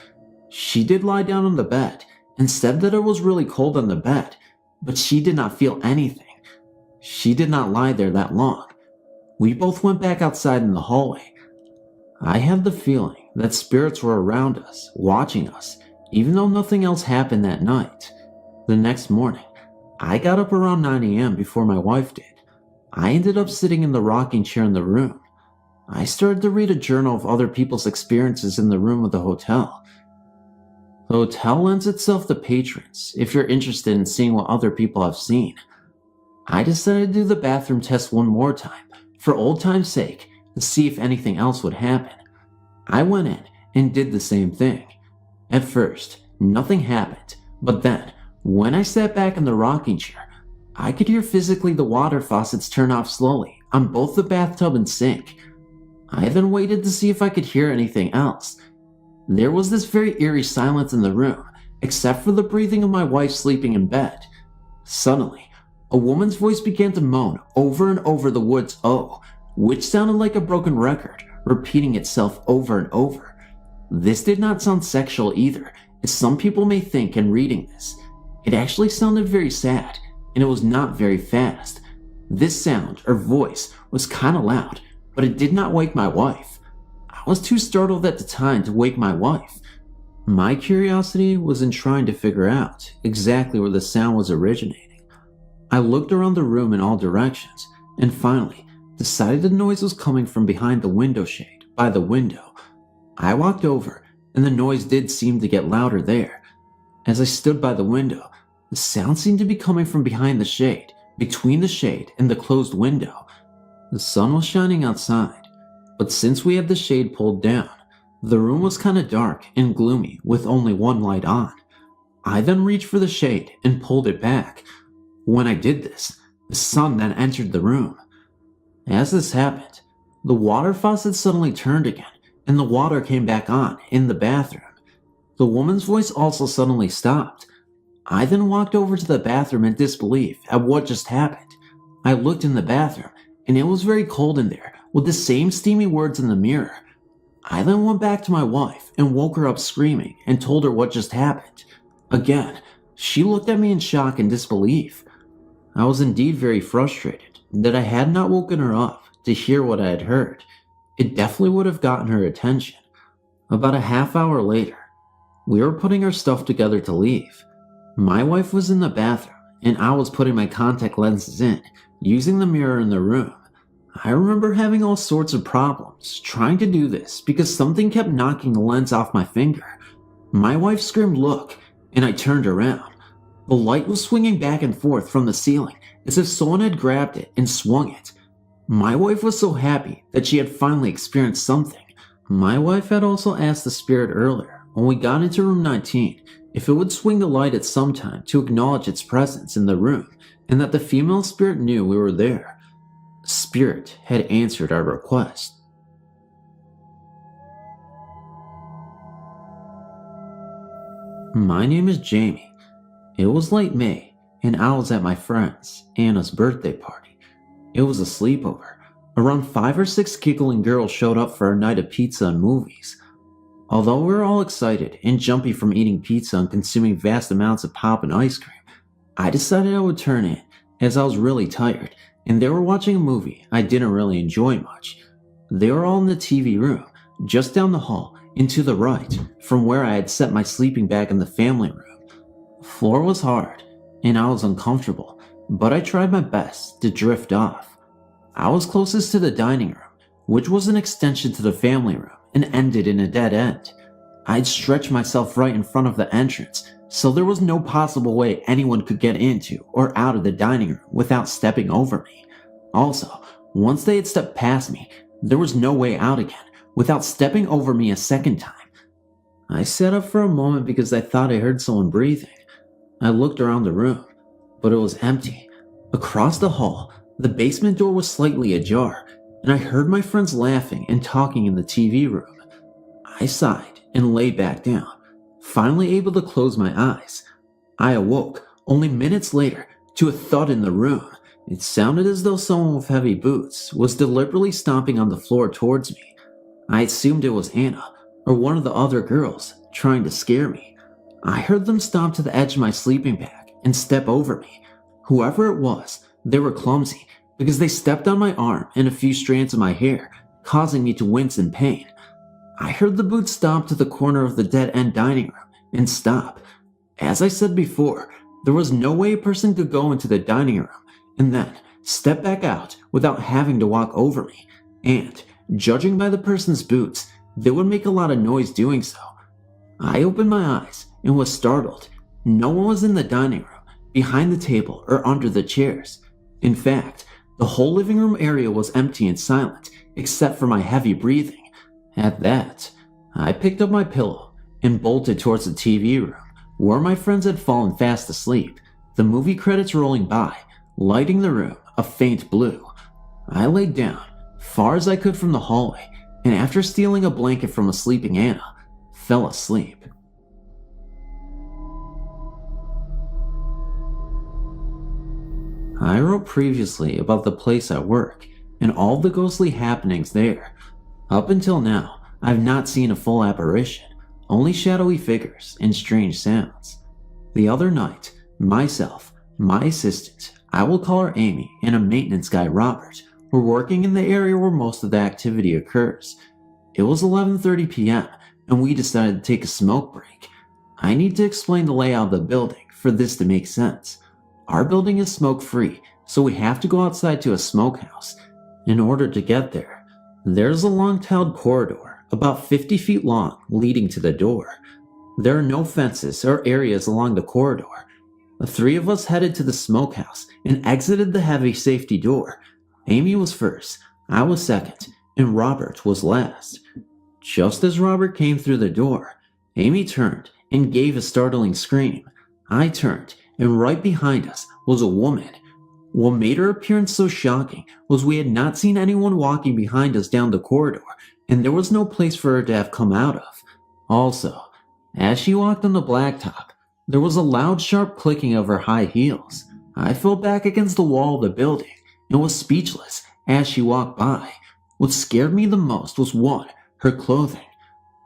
She did lie down on the bed and said that it was really cold on the bed, but she did not feel anything. She did not lie there that long. We both went back outside in the hallway. I had the feeling that spirits were around us, watching us, even though nothing else happened that night. The next morning, I got up around 9 a.m. before my wife did. I ended up sitting in the rocking chair in the room. I started to read a journal of other people's experiences in the room of the hotel. The hotel lends itself to patrons if you're interested in seeing what other people have seen. I decided to do the bathroom test one more time, for old time's sake, to see if anything else would happen. I went in and did the same thing. At first, nothing happened, but then, when I sat back in the rocking chair, I could hear physically the water faucets turn off slowly on both the bathtub and sink. I then waited to see if I could hear anything else. There was this very eerie silence in the room, except for the breathing of my wife sleeping in bed. Suddenly, a woman's voice began to moan over and over the word's "oh," which sounded like a broken record, repeating itself over and over. This did not sound sexual either, as some people may think in reading this. It actually sounded very sad, and it was not very fast. This sound, or voice, was kinda loud, but it did not wake my wife. I was too startled at the time to wake my wife. My curiosity was in trying to figure out exactly where the sound was originating. I looked around the room in all directions, and finally decided the noise was coming from behind the window shade, by the window. I walked over, and the noise did seem to get louder there. As I stood by the window, the sound seemed to be coming from behind the shade, between the shade and the closed window. The sun was shining outside, but since we had the shade pulled down, the room was kinda dark and gloomy with only one light on. I then reached for the shade and pulled it back. When I did this, the sun then entered the room. As this happened, the water faucet suddenly turned again, and the water came back on in the bathroom. The woman's voice also suddenly stopped. I then walked over to the bathroom in disbelief at what just happened. I looked in the bathroom, and it was very cold in there, with the same steamy words in the mirror. I then went back to my wife and woke her up screaming and told her what just happened. Again, she looked at me in shock and disbelief. I was indeed very frustrated that I had not woken her up to hear what I had heard. It definitely would have gotten her attention. About a half hour later, we were putting our stuff together to leave. My wife was in the bathroom, and I was putting my contact lenses in, using the mirror in the room. I remember having all sorts of problems trying to do this because something kept knocking the lens off my finger. My wife screamed, "Look," and I turned around. The light was swinging back and forth from the ceiling as if someone had grabbed it and swung it. My wife was so happy that she had finally experienced something. My wife had also asked the spirit earlier when we got into room 19 if it would swing the light at some time to acknowledge its presence in the room and that the female spirit knew we were there. Spirit had answered our request. My name is Jamie. It was late May, and I was at my friend's, Anna's birthday party. It was a sleepover. Around 5 or 6 giggling girls showed up for a night of pizza and movies. Although we were all excited and jumpy from eating pizza and consuming vast amounts of pop and ice cream, I decided I would turn in, as I was really tired, and they were watching a movie I didn't really enjoy much. They were all in the TV room, just down the hall and to the right from where I had set my sleeping bag in the family room. The floor was hard, and I was uncomfortable, but I tried my best to drift off. I was closest to the dining room, which was an extension to the family room and ended in a dead end. I'd stretched myself right in front of the entrance, so there was no possible way anyone could get into or out of the dining room without stepping over me. Also, once they had stepped past me, there was no way out again without stepping over me a second time. I sat up for a moment because I thought I heard someone breathing. I looked around the room, but it was empty. Across the hall, the basement door was slightly ajar, and I heard my friends laughing and talking in the TV room. I sighed and lay back down, finally able to close my eyes. I awoke only minutes later to a thud in the room. It sounded as though someone with heavy boots was deliberately stomping on the floor towards me. I assumed it was Anna or one of the other girls trying to scare me. I heard them stomp to the edge of my sleeping bag and step over me. Whoever it was, they were clumsy because they stepped on my arm and a few strands of my hair, causing me to wince in pain. I heard the boots stomp to the corner of the dead-end dining room and stop. As I said before, there was no way a person could go into the dining room and then step back out without having to walk over me, and, judging by the person's boots, they would make a lot of noise doing so. I opened my eyes and was startled. No one was in the dining room, behind the table, or under the chairs. In fact, the whole living room area was empty and silent, except for my heavy breathing. At that, I picked up my pillow and bolted towards the TV room, where my friends had fallen fast asleep, the movie credits rolling by, lighting the room a faint blue. I laid down, far as I could from the hallway, and after stealing a blanket from a sleeping Anna, fell asleep. I wrote previously about the place I work and all the ghostly happenings there. Up until now, I've not seen a full apparition, only shadowy figures and strange sounds. The other night, myself, my assistant, I will call her Amy, and a maintenance guy, Robert, were working in the area where most of the activity occurs. It was 11:30 p.m., and we decided to take a smoke break. I need to explain the layout of the building for this to make sense. Our building is smoke-free, so we have to go outside to a smokehouse. In order to get there, there's a long-tiled corridor, about 50 feet long, leading to the door. There are no fences or areas along the corridor. The three of us headed to the smokehouse and exited the heavy safety door. Amy was first, I was second, and Robert was last. Just as Robert came through the door, Amy turned and gave a startling scream. I turned, and right behind us was a woman. What made her appearance so shocking was we had not seen anyone walking behind us down the corridor, and there was no place for her to have come out of. Also, as she walked on the blacktop, there was a loud, sharp clicking of her high heels. I fell back against the wall of the building and was speechless as she walked by. What scared me the most was one, her clothing.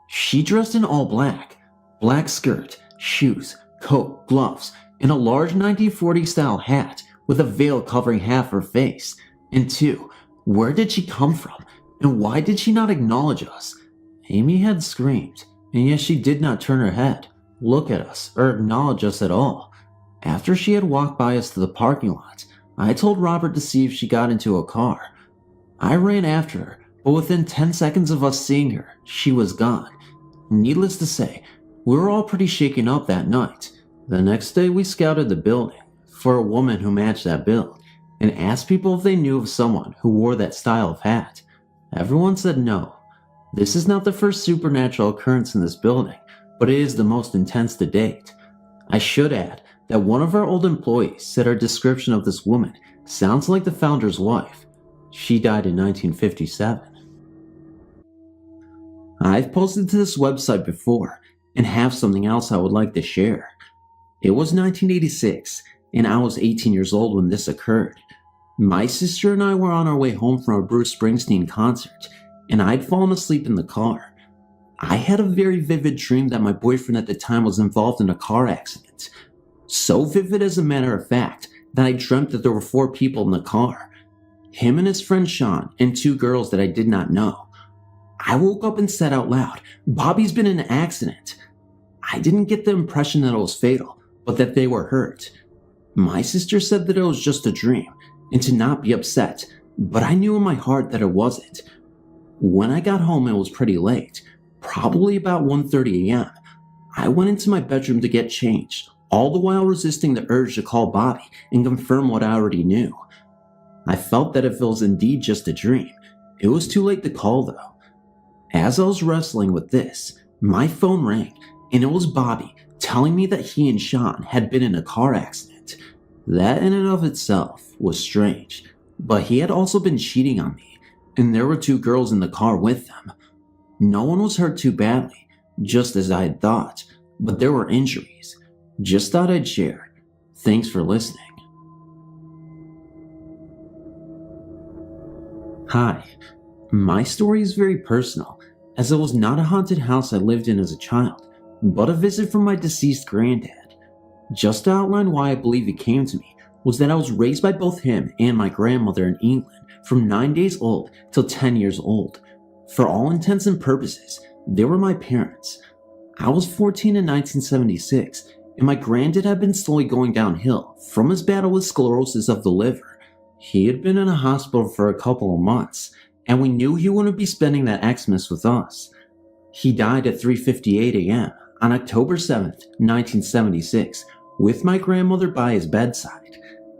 She dressed in all black. Black skirt, shoes, coat, gloves, and a large 1940s-style hat with a veil covering half her face. And two, where did she come from? And why did she not acknowledge us? Amy had screamed, and yet she did not turn her head, look at us, or acknowledge us at all. After she had walked by us to the parking lot, I told Robert to see if she got into a car. I ran after her, but within 10 seconds of us seeing her, she was gone. Needless to say, we were all pretty shaken up that night. The next day we scouted the building for a woman who matched that build and asked people if they knew of someone who wore that style of hat. Everyone said no. This is not the first supernatural occurrence in this building, but it is the most intense to date. I should add that one of our old employees said our description of this woman sounds like the founder's wife. She died in 1957. I've posted to this website before and have something else I would like to share. It was 1986, and I was 18 years old when this occurred. My sister and I were on our way home from a Bruce Springsteen concert, and I'd fallen asleep in the car. I had a very vivid dream that my boyfriend at the time was involved in a car accident. So vivid, as a matter of fact, that I dreamt that there were 4 people in the car. Him and his friend Sean, and 2 girls that I did not know. I woke up and said out loud, "Bobby's been in an accident." I didn't get the impression that it was fatal, but that they were hurt. My sister said that it was just a dream, and to not be upset, but I knew in my heart that it wasn't. When I got home, it was pretty late, probably about 1:30 a.m. I went into my bedroom to get changed, all the while resisting the urge to call Bobby and confirm what I already knew. I felt that if it was indeed just a dream, it was too late to call though. As I was wrestling with this, my phone rang, and it was Bobby telling me that he and Sean had been in a car accident. That in and of itself was strange, but he had also been cheating on me, and there were 2 girls in the car with them. No one was hurt too badly, just as I had thought, but there were injuries. Just thought I'd share. Thanks for listening. Hi. My story is very personal, as it was not a haunted house I lived in as a child, but a visit from my deceased granddad. Just to outline why I believe it came to me, was that I was raised by both him and my grandmother in England from 9 days old till 10 years old. For all intents and purposes, they were my parents. I was 14 in 1976, and my granddad had been slowly going downhill from his battle with sclerosis of the liver. He had been in a hospital for a couple of months, and we knew he wouldn't be spending that Xmas with us. He died at 3:58 a.m. on October 7th, 1976, with my grandmother by his bedside.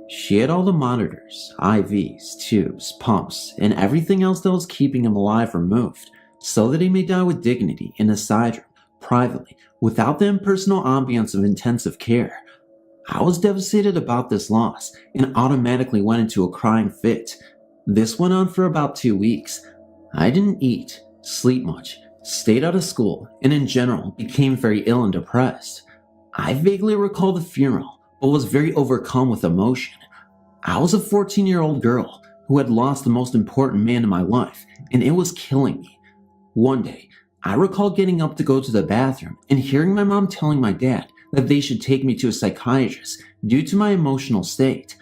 She had all the monitors, IVs, tubes, pumps, and everything else that was keeping him alive removed, so that he may die with dignity in a side room, privately, without the impersonal ambience of intensive care. I was devastated about this loss, and automatically went into a crying fit. This went on for about 2 weeks. I didn't eat, sleep much, stayed out of school, and in general became very ill and depressed. I vaguely recall the funeral, but was very overcome with emotion. I was a 14-year-old girl who had lost the most important man in my life, and it was killing me. One day, I recall getting up to go to the bathroom and hearing my mom telling my dad that they should take me to a psychiatrist due to my emotional state.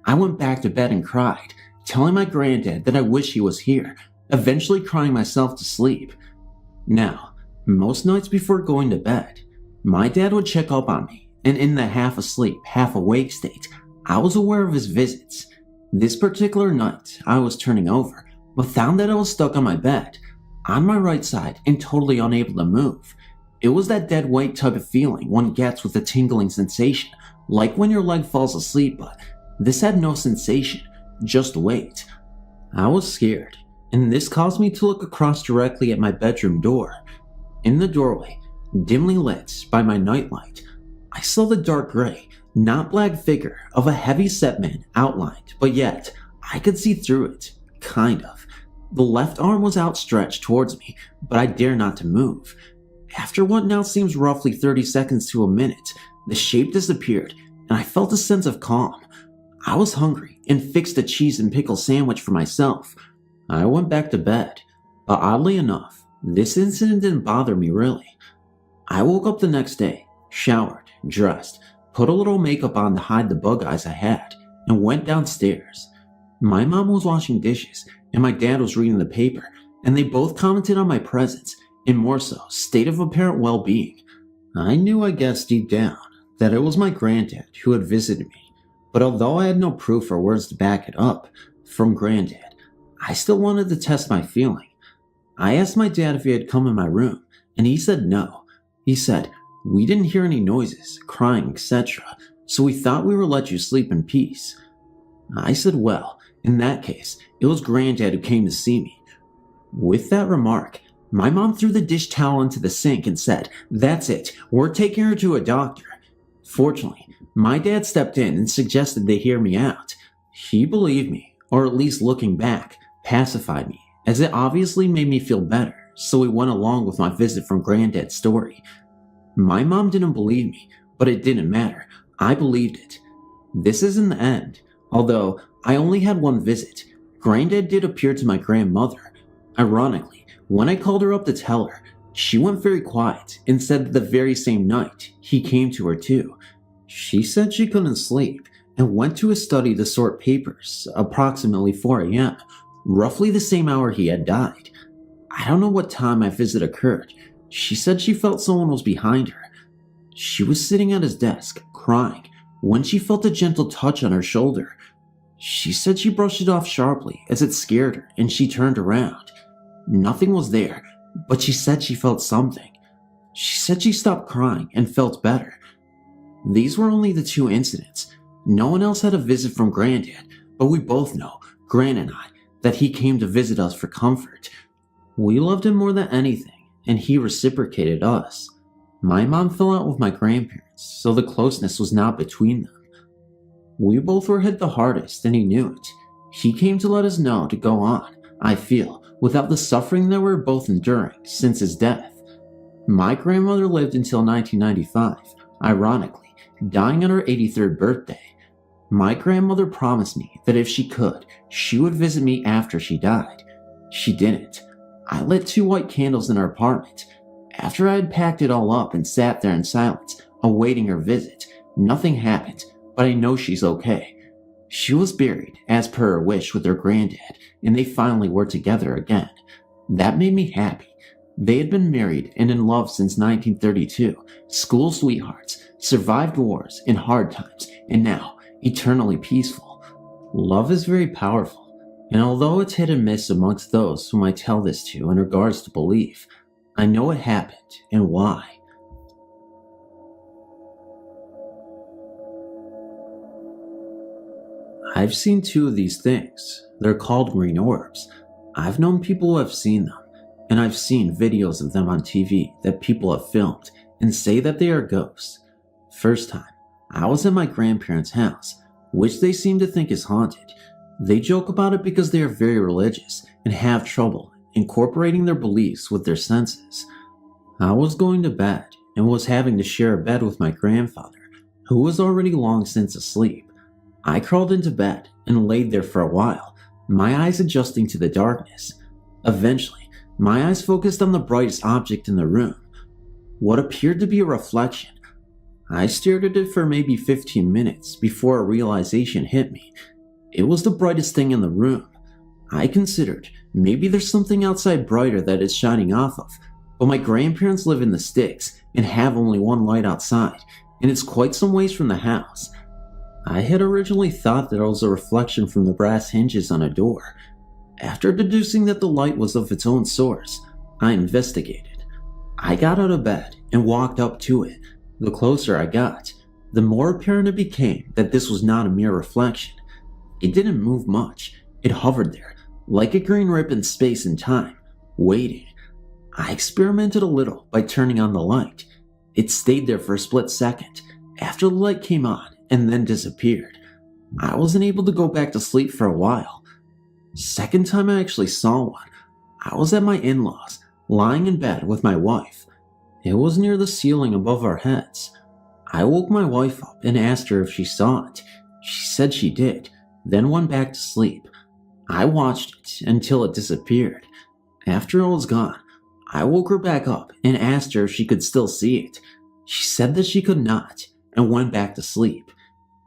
I went back to bed and cried, telling my granddad that I wish he was here, eventually crying myself to sleep. Now, most nights before going to bed, my dad would check up on me, and in the half asleep, half awake state, I was aware of his visits. This particular night, I was turning over, but found that I was stuck on my bed, on my right side and totally unable to move. It was that dead weight type of feeling one gets with a tingling sensation, like when your leg falls asleep, but this had no sensation, just weight. I was scared, and this caused me to look across directly at my bedroom door. In the doorway, dimly lit by my nightlight, I saw the dark gray, not black figure of a heavy-set man outlined, but yet I could see through it, kind of. The left arm was outstretched towards me, but I dare not to move. After what now seems roughly 30 seconds to a minute, the shape disappeared, and I felt a sense of calm. I was hungry and fixed a cheese and pickle sandwich for myself. I went back to bed, but oddly enough, this incident didn't bother me really. I woke up the next day, showered, dressed, put a little makeup on to hide the bug eyes I had, and went downstairs. My mom was washing dishes, and my dad was reading the paper, and they both commented on my presence, and more so, state of apparent well-being. I knew, I guess, deep down, that it was my granddad who had visited me, but although I had no proof or words to back it up from granddad, I still wanted to test my feeling. I asked my dad if he had come in my room, and he said no. He said, "We didn't hear any noises, crying, etc., so we thought we would let you sleep in peace." I said, well, in that case, it was granddad who came to see me. With that remark, my mom threw the dish towel into the sink and said, "That's it, we're taking her to a doctor." Fortunately, my dad stepped in and suggested they hear me out. He believed me, or at least looking back, pacified me, as it obviously made me feel better, so we went along with my visit from granddad's story. My mom didn't believe me, but it didn't matter. I believed it. This isn't the end. Although I only had one visit, granddad did appear to my grandmother. Ironically, when I called her up to tell her, She went very quiet and said that the very same night he came to her too. She said she couldn't sleep and went to his study to sort papers approximately 4 a.m., roughly the same hour he had died. I don't know what time my visit occurred. She said she felt someone was behind her. She was sitting at his desk, crying, when she felt a gentle touch on her shoulder. She said she brushed it off sharply as it scared her and she turned around. Nothing was there, but she said she felt something. She said she stopped crying and felt better. These were only the 2 incidents. No one else had a visit from Granddad, but we both know, Gran and I, that he came to visit us for comfort. We loved him more than anything, and he reciprocated us. My mom fell out with my grandparents, so the closeness was not between them. We both were hit the hardest, and he knew it. He came to let us know to go on, I feel, without the suffering that we were both enduring since his death. My grandmother lived until 1995, ironically, dying on her 83rd birthday. My grandmother promised me that if she could, she would visit me after she died. She didn't. I lit 2 white candles in her apartment. After I had packed it all up and sat there in silence, awaiting her visit, nothing happened, but I know she's okay. She was buried, as per her wish, with her granddad, and they finally were together again. That made me happy. They had been married and in love since 1932, school sweethearts, survived wars and hard times, and now eternally peaceful. Love is very powerful, and although it's hit and miss amongst those whom I tell this to in regards to belief, I know it happened and why. I've seen 2 of these things. They're called green orbs. I've known people who have seen them, and I've seen videos of them on TV that people have filmed and say that they are ghosts. First time, I was at my grandparents' house, which they seem to think is haunted. They joke about it because they are very religious and have trouble incorporating their beliefs with their senses. I was going to bed and was having to share a bed with my grandfather, who was already long since asleep. I crawled into bed and laid there for a while, my eyes adjusting to the darkness. Eventually, my eyes focused on the brightest object in the room, what appeared to be a reflection. I stared at it for maybe 15 minutes before a realization hit me. It was the brightest thing in the room. I considered maybe there's something outside brighter that it's shining off of, but my grandparents live in the sticks and have only one light outside, and it's quite some ways from the house. I had originally thought that it was a reflection from the brass hinges on a door. After deducing that the light was of its own source, I investigated. I got out of bed and walked up to it. The closer I got, the more apparent it became that this was not a mere reflection. It didn't move much. It hovered there, like a green rip in space and time, waiting. I experimented a little by turning on the light. It stayed there for a split second, after the light came on and then disappeared. I wasn't able to go back to sleep for a while. Second time I actually saw one, I was at my in-laws, lying in bed with my wife. It was near the ceiling above our heads. I woke my wife up and asked her if she saw it. She said she did, then went back to sleep. I watched it until it disappeared. After it was gone, I woke her back up and asked her if she could still see it. She said that she could not and went back to sleep.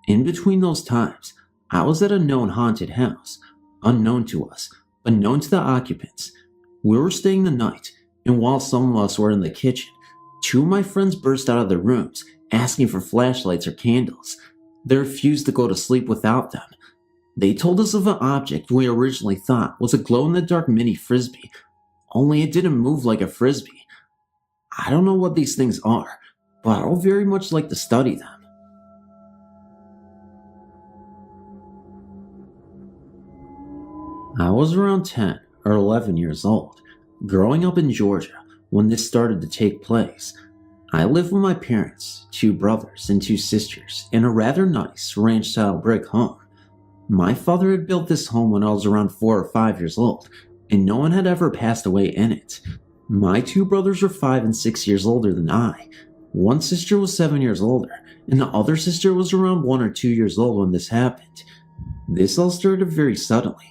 In between those times, I was at a known haunted house, unknown to us, but known to the occupants. We were staying the night, and while some of us were in the kitchen, 2 of my friends burst out of their rooms, asking for flashlights or candles. They refused to go to sleep without them. They told us of an object we originally thought was a glow-in-the-dark mini frisbee, only it didn't move like a frisbee. I don't know what these things are, but I would very much like to study them. I was around 10 or 11 years old, growing up in Georgia when this started to take place. I lived with my parents, 2 brothers and 2 sisters in a rather nice ranch-style brick home. My father had built this home when I was around 4 or 5 years old, and no one had ever passed away in it. My 2 brothers were 5 and 6 years older than I. One sister was 7 years older, and the other sister was around 1 or 2 years old when this happened. This all started very suddenly.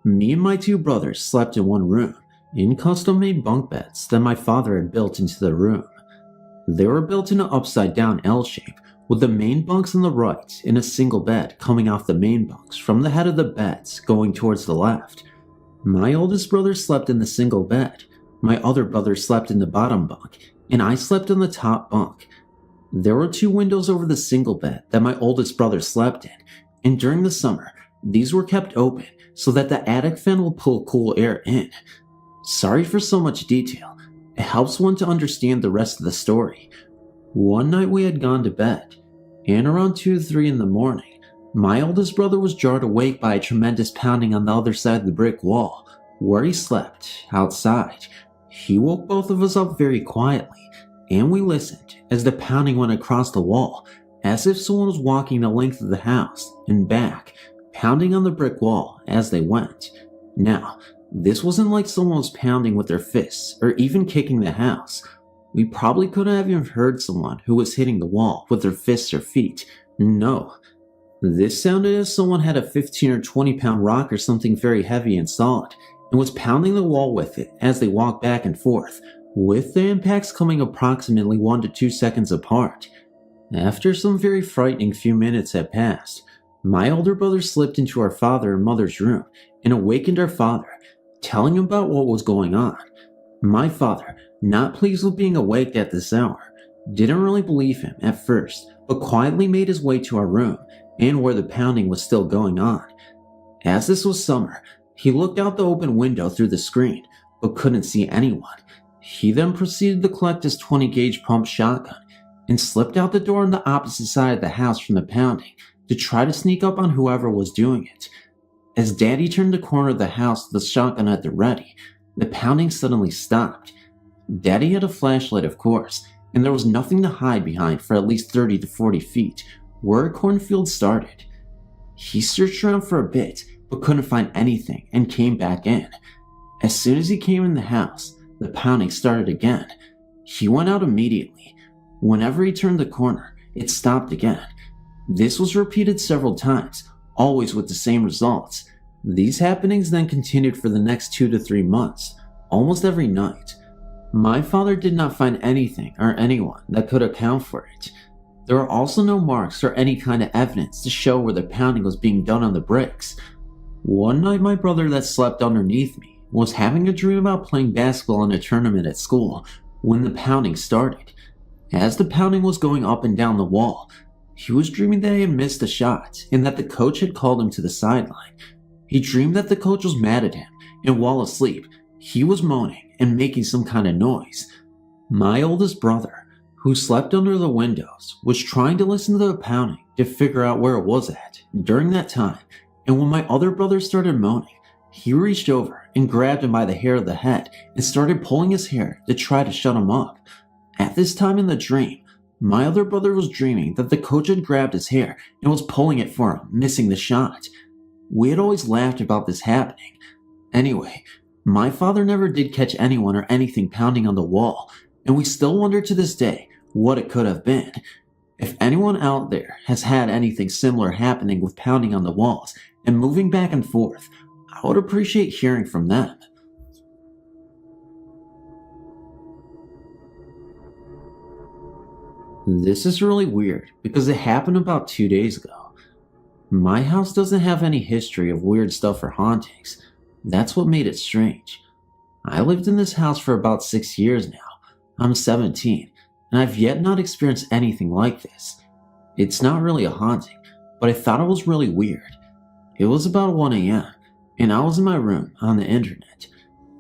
Me and my 2 brothers slept in one room, in custom-made bunk beds that my father had built into the room. They were built in an upside-down L shape, with the main bunks on the right and a single bed coming off the main bunks from the head of the beds going towards the left. My oldest brother slept in the single bed, my other brother slept in the bottom bunk, and I slept on the top bunk. There were 2 windows over the single bed that my oldest brother slept in, and during the summer, these were kept open so that the attic fan will pull cool air in. Sorry for so much detail. It helps one to understand the rest of the story. One night we had gone to bed, and around 2 to 3 in the morning, my oldest brother was jarred awake by a tremendous pounding on the other side of the brick wall, where he slept, outside. He woke both of us up very quietly, and we listened as the pounding went across the wall, as if someone was walking the length of the house and back, pounding on the brick wall as they went. Now, this wasn't like someone was pounding with their fists or even kicking the house. We probably couldn't have even heard someone who was hitting the wall with their fists or feet. No. This sounded as someone had a 15 or 20 pound rock or something very heavy and solid, and was pounding the wall with it as they walked back and forth, with the impacts coming approximately 1 to 2 seconds apart. After some very frightening few minutes had passed, my older brother slipped into our father and mother's room and awakened our father, telling him about what was going on. My father, not pleased with being awake at this hour, didn't really believe him at first, but quietly made his way to our room and where the pounding was still going on. As this was summer, he looked out the open window through the screen, but couldn't see anyone. He then proceeded to collect his 20 gauge pump shotgun and slipped out the door on the opposite side of the house from the pounding to try to sneak up on whoever was doing it. As Daddy turned the corner of the house with the shotgun at the ready, the pounding suddenly stopped. Daddy had a flashlight, of course, and there was nothing to hide behind for at least 30 to 40 feet, where a cornfield started. He searched around for a bit, but couldn't find anything and came back in. As soon as he came in the house, the pounding started again. He went out immediately. Whenever he turned the corner, it stopped again. This was repeated several times, always with the same results. These happenings then continued for the next 2 to 3 months, almost every night. My father did not find anything or anyone that could account for it. There were also no marks or any kind of evidence to show where the pounding was being done on the bricks. One night my brother that slept underneath me was having a dream about playing basketball in a tournament at school when the pounding started. As the pounding was going up and down the wall, he was dreaming that he had missed a shot and that the coach had called him to the sideline. He dreamed that the coach was mad at him, and while asleep, he was moaning and making some kind of noise. My oldest brother, who slept under the windows, was trying to listen to the pounding to figure out where it was at during that time, and when my other brother started moaning, he reached over and grabbed him by the hair of the head and started pulling his hair to try to shut him up. At this time in the dream, my other brother was dreaming that the coach had grabbed his hair and was pulling it for him, missing the shot. We had always laughed about this happening. Anyway, my father never did catch anyone or anything pounding on the wall, and we still wonder to this day what it could have been. If anyone out there has had anything similar happening with pounding on the walls and moving back and forth, I would appreciate hearing from them. This is really weird because it happened about 2 days ago. My house doesn't have any history of weird stuff or hauntings. That's what made it strange. I lived in this house for about 6 years now. I'm 17, and I've yet not experienced anything like this. It's not really a haunting, but I thought it was really weird. It was about 1 a.m., and I was in my room on the internet.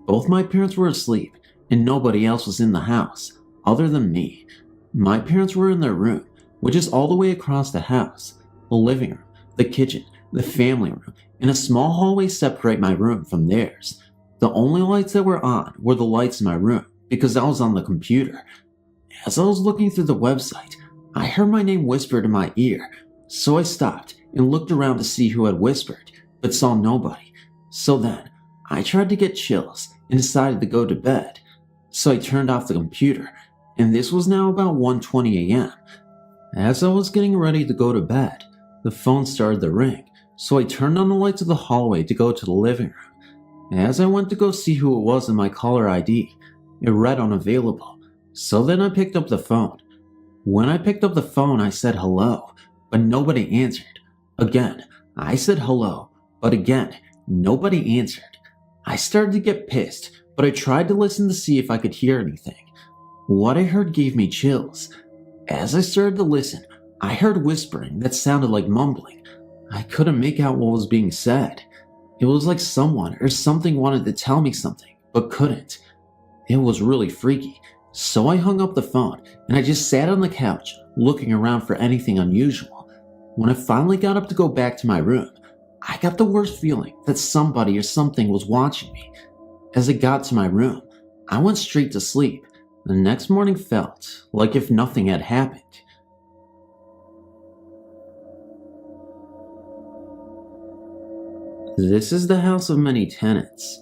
Both my parents were asleep, and nobody else was in the house, other than me. My parents were in their room, which is all the way across the house. The living room, the kitchen, the family room, and a small hallway separate my room from theirs. The only lights that were on were the lights in my room, because I was on the computer. As I was looking through the website, I heard my name whispered in my ear, so I stopped and looked around to see who had whispered, but saw nobody. So then, I tried to get chills and decided to go to bed. So I turned off the computer, and this was now about 1:20 a.m. As I was getting ready to go to bed, the phone started to ring, so I turned on the lights of the hallway to go to the living room. As I went to go see who it was in my caller ID, it read unavailable, so then I picked up the phone. When I picked up the phone, I said hello, but nobody answered. Again, I said hello, but again, nobody answered. I started to get pissed, but I tried to listen to see if I could hear anything. What I heard gave me chills. As I started to listen, I heard whispering that sounded like mumbling. I couldn't make out what was being said. It was like someone or something wanted to tell me something, but couldn't. It was really freaky, so I hung up the phone and I just sat on the couch, looking around for anything unusual. When I finally got up to go back to my room, I got the worst feeling that somebody or something was watching me. As I got to my room, I went straight to sleep. The next morning felt like if nothing had happened. This is the house of many tenants.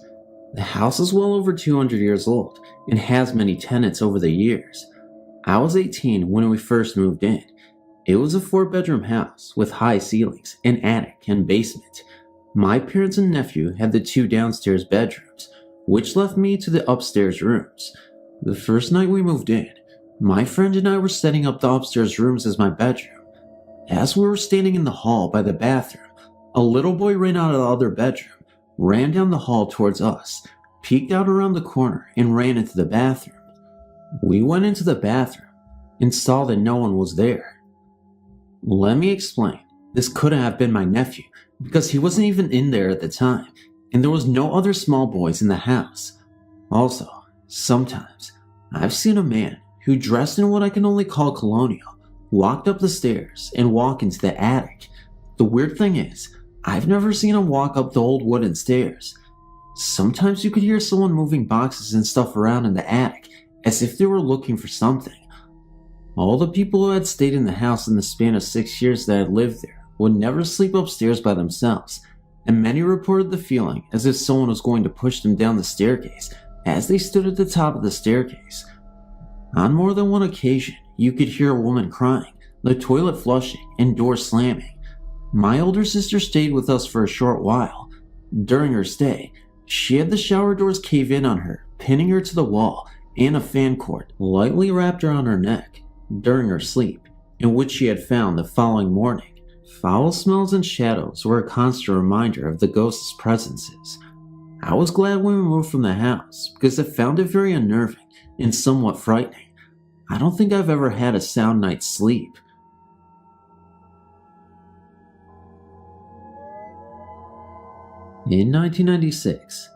The house is well over 200 years old and has many tenants over the years. I was 18 when we first moved in. It was a 4-bedroom house with high ceilings, an attic, and basement. My parents and nephew had the 2 downstairs bedrooms, which left me to the upstairs rooms. The first night we moved in, my friend and I were setting up the upstairs rooms as my bedroom. As we were standing in the hall by the bathroom, a little boy ran out of the other bedroom, ran down the hall towards us, peeked out around the corner, and ran into the bathroom. We went into the bathroom and saw that no one was there. Let me explain. This couldn't have been my nephew because he wasn't even in there at the time, and there was no other small boys in the house. Also, sometimes I've seen a man who dressed in what I can only call colonial walked up the stairs and walk into the attic. The weird thing is, I've never seen him walk up the old wooden stairs. Sometimes you could hear someone moving boxes and stuff around in the attic as if they were looking for something. All the people who had stayed in the house in the span of 6 years that had lived there would never sleep upstairs by themselves, and many reported the feeling as if someone was going to push them down the staircase as they stood at the top of the staircase. On more than one occasion, you could hear a woman crying, the toilet flushing, and doors slamming. My older sister stayed with us for a short while. During her stay, she had the shower doors cave in on her, pinning her to the wall, and a fan cord lightly wrapped around her neck during her sleep, in which she had found the following morning. Foul smells and shadows were a constant reminder of the ghost's presences. I was glad when we moved from the house because I found it very unnerving and somewhat frightening. I don't think I've ever had a sound night's sleep. In 1996,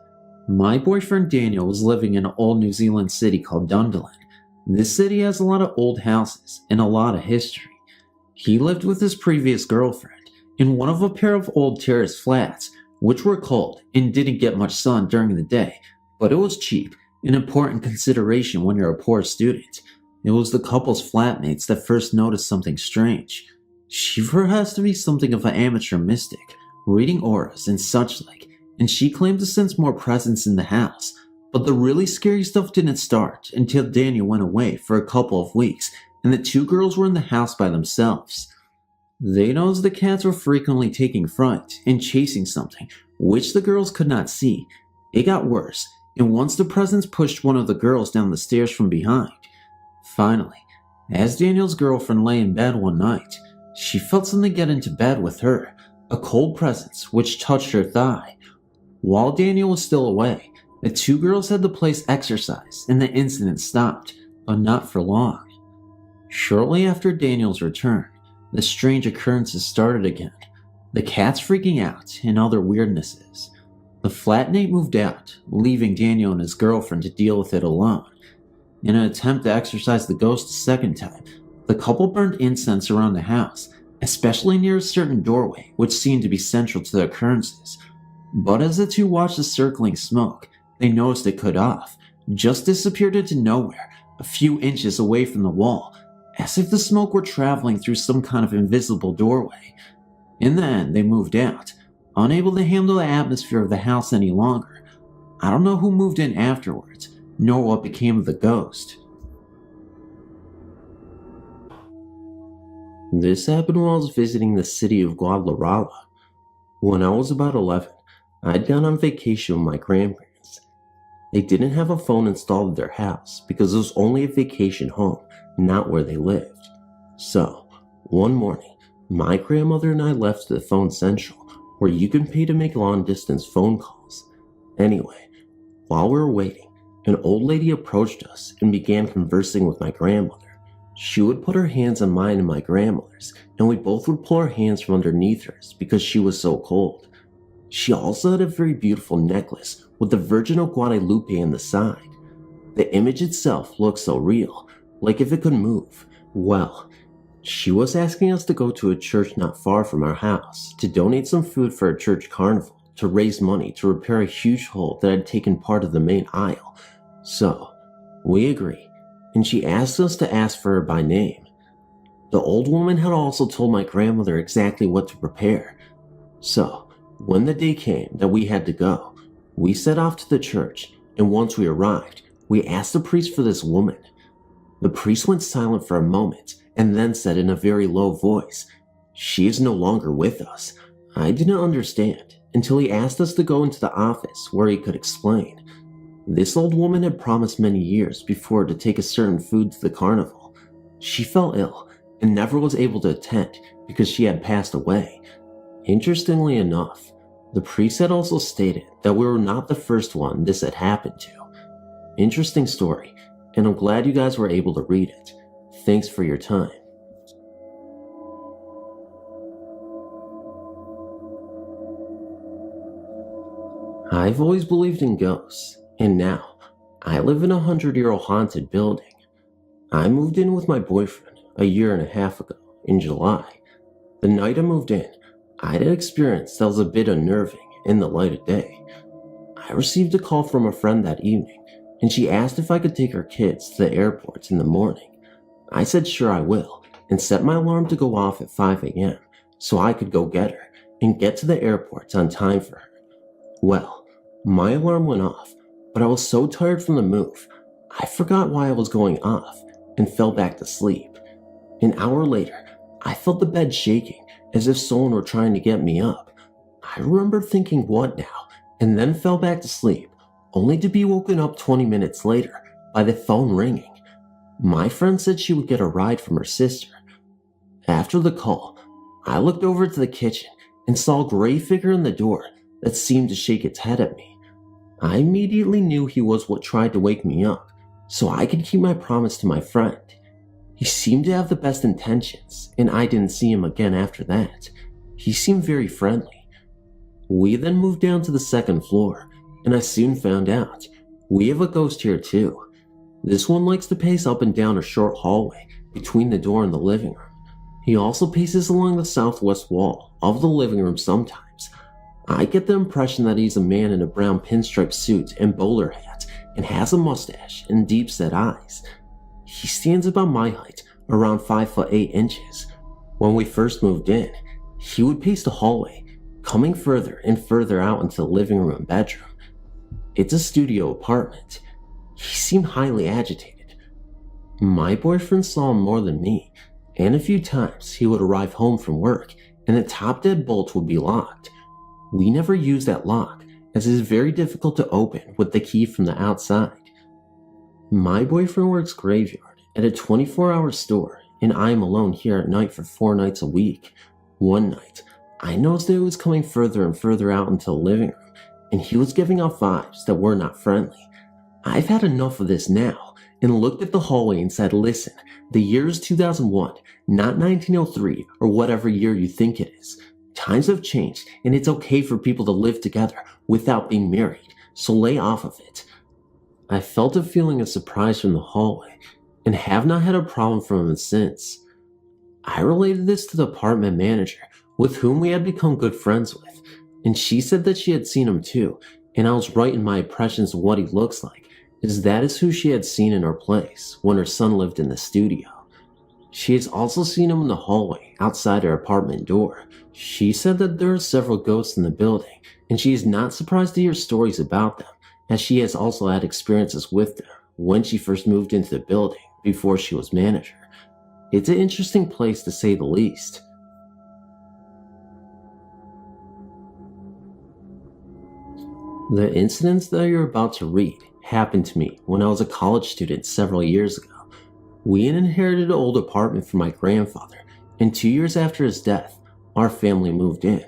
my boyfriend Daniel was living in an old New Zealand city called Dunedin. This city has a lot of old houses and a lot of history. He lived with his previous girlfriend in one of a pair of old terrace flats, which were cold and didn't get much sun during the day, but it was cheap, an important consideration when you're a poor student. It was the couple's flatmates that first noticed something strange. She professed to be something of an amateur mystic, reading auras and such like, and she claimed to sense more presence in the house. But the really scary stuff didn't start until Daniel went away for a couple of weeks and the 2 girls were in the house by themselves. They noticed the cats were frequently taking fright and chasing something, which the girls could not see. It got worse, and once the presence pushed one of the girls down the stairs from behind. Finally, as Daniel's girlfriend lay in bed one night, she felt something get into bed with her, a cold presence which touched her thigh. While Daniel was still away, the 2 girls had the place exorcised and the incident stopped, but not for long. Shortly after Daniel's return, the strange occurrences started again, the cats freaking out and other weirdnesses. The flatmate moved out, leaving Daniel and his girlfriend to deal with it alone. In an attempt to exorcise the ghost a second time, the couple burned incense around the house, especially near a certain doorway which seemed to be central to the occurrences. But as the 2 watched the circling smoke, they noticed it cut off, just disappeared into nowhere, a few inches away from the wall, as if the smoke were traveling through some kind of invisible doorway. In the end, they moved out, unable to handle the atmosphere of the house any longer. I don't know who moved in afterwards, nor what became of the ghost. This happened while I was visiting the city of Guadalajara. When I was about 11, I'd gone on vacation with my grandparents. They didn't have a phone installed at their house because it was only a vacation home, not where they lived. So, one morning, my grandmother and I left to the phone central, where you can pay to make long-distance phone calls. Anyway, while we were waiting, an old lady approached us and began conversing with my grandmother. She would put her hands on mine and my grandmother's, and we both would pull our hands from underneath hers because she was so cold. She also had a very beautiful necklace with the Virgin of Guadalupe on the side. The image itself looked so real, like if it could move. Well, she was asking us to go to a church not far from our house to donate some food for a church carnival to raise money to repair a huge hole that had taken part of the main aisle. So, we agreed, and she asked us to ask for her by name. The old woman had also told my grandmother exactly what to prepare. So, when the day came that we had to go, we set off to the church, and once we arrived, we asked the priest for this woman. The priest went silent for a moment and then said in a very low voice, "She is no longer with us." I didn't understand until he asked us to go into the office where he could explain. This old woman had promised many years before to take a certain food to the carnival. She fell ill and never was able to attend because she had passed away. Interestingly enough, the priest had also stated that we were not the first one this had happened to. Interesting story, and I'm glad you guys were able to read it. Thanks for your time. I've always believed in ghosts, and now I live in a 100-year-old haunted building. I moved in with my boyfriend a year and a half ago in July. The night I moved in, I had an experience that was a bit unnerving in the light of day. I received a call from a friend that evening, and she asked if I could take her kids to the airport in the morning. I said sure I will, and set my alarm to go off at 5 a.m. so I could go get her and get to the airport on time for her. Well, my alarm went off, but I was so tired from the move, I forgot why I was going off and fell back to sleep. An hour later, I felt the bed shaking as if someone were trying to get me up. I remember thinking, what now, and then fell back to sleep, only to be woken up 20 minutes later by the phone ringing. My friend said she would get a ride from her sister. After the call, I looked over to the kitchen and saw a gray figure in the door that seemed to shake its head at me. I immediately knew he was what tried to wake me up, so I could keep my promise to my friend. He seemed to have the best intentions, and I didn't see him again after that. He seemed very friendly. We then moved down to the second floor, and I soon found out we have a ghost here too. This one likes to pace up and down a short hallway between the door and the living room. He also paces along the southwest wall of the living room sometimes. I get the impression that he's a man in a brown pinstripe suit and bowler hat and has a mustache and deep-set eyes. He stands about my height, around 5'8". When we first moved in, he would pace the hallway, coming further and further out into the living room and bedroom. It's a studio apartment. He seemed highly agitated. My boyfriend saw him more than me, and a few times he would arrive home from work and the top dead bolt would be locked. We never used that lock, as it is very difficult to open with the key from the outside. My boyfriend works graveyard at a 24-hour store, and I am alone here at night for 4 nights a week. One night, I noticed that he was coming further and further out into the living room, and he was giving off vibes that were not friendly. I've had enough of this now, and looked at the hallway and said, listen, the year is 2001, not 1903 or whatever year you think it is. Times have changed, and it's okay for people to live together without being married, so lay off of it. I felt a feeling of surprise from the hallway, and have not had a problem from him since. I related this to the apartment manager, with whom we had become good friends with, and she said that she had seen him too, and I was right in my impressions of what he looks like, as that is who she had seen in our place when her son lived in the studio. She has also seen him in the hallway outside her apartment door. She said that there are several ghosts in the building, and she is not surprised to hear stories about them, as she has also had experiences with them when she first moved into the building before she was manager. It's an interesting place to say the least. The incidents that you're about to read happened to me when I was a college student several years ago. We had inherited an old apartment from my grandfather, and 2 years after his death, our family moved in.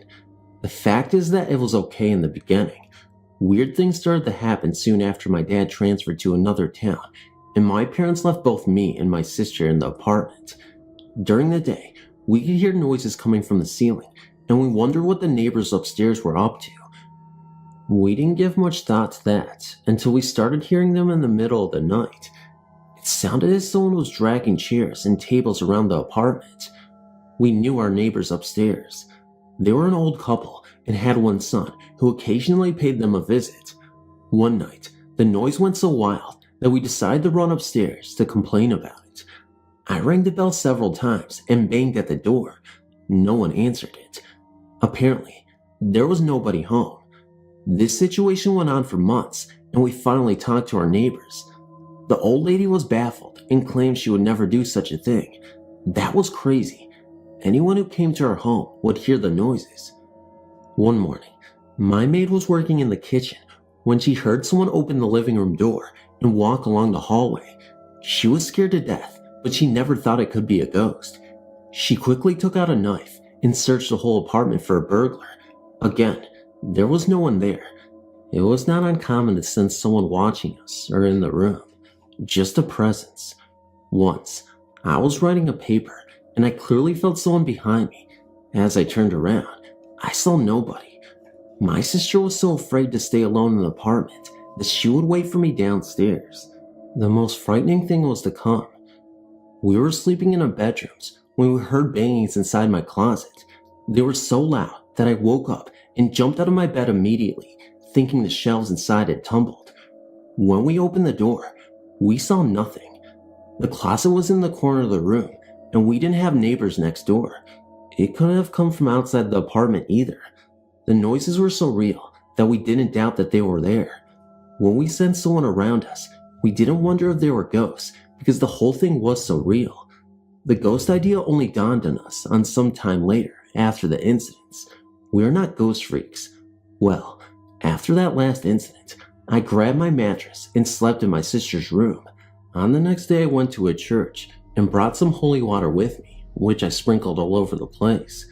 The fact is that it was okay in the beginning. Weird things started to happen soon after my dad transferred to another town, and my parents left both me and my sister in the apartment. During the day, we could hear noises coming from the ceiling, and we wondered what the neighbors upstairs were up to. We didn't give much thought to that until we started hearing them in the middle of the night. It sounded as someone was dragging chairs and tables around the apartment. We knew our neighbors upstairs. They were an old couple and had one son who occasionally paid them a visit. One night, the noise went so wild that we decided to run upstairs to complain about it. I rang the bell several times and banged at the door. No one answered it. Apparently, there was nobody home. This situation went on for months, and we finally talked to our neighbors. The old lady was baffled and claimed she would never do such a thing. That was crazy. Anyone who came to our home would hear the noises. One morning, my maid was working in the kitchen when she heard someone open the living room door and walk along the hallway. She was scared to death, but she never thought it could be a ghost. She quickly took out a knife and searched the whole apartment for a burglar. Again, there was no one there. It was not uncommon to sense someone watching us or in the room, just a presence. Once, I was writing a paper and I clearly felt someone behind me. As I turned around, I saw nobody. My sister was so afraid to stay alone in the apartment that she would wait for me downstairs. The most frightening thing was to come. We were sleeping in our bedrooms when we heard bangings inside my closet. They were so loud that I woke up and jumped out of my bed immediately, thinking the shelves inside had tumbled. When we opened the door, we saw nothing. The closet was in the corner of the room, and we didn't have neighbors next door. It couldn't have come from outside the apartment either. The noises were so real that we didn't doubt that they were there. When we sensed someone around us, we didn't wonder if they were ghosts because the whole thing was so real. The ghost idea only dawned on us on some time later after the incidents. We are not ghost freaks. Well, after that last incident, I grabbed my mattress and slept in my sister's room. On the next day, I went to a church and brought some holy water with me, which I sprinkled all over the place.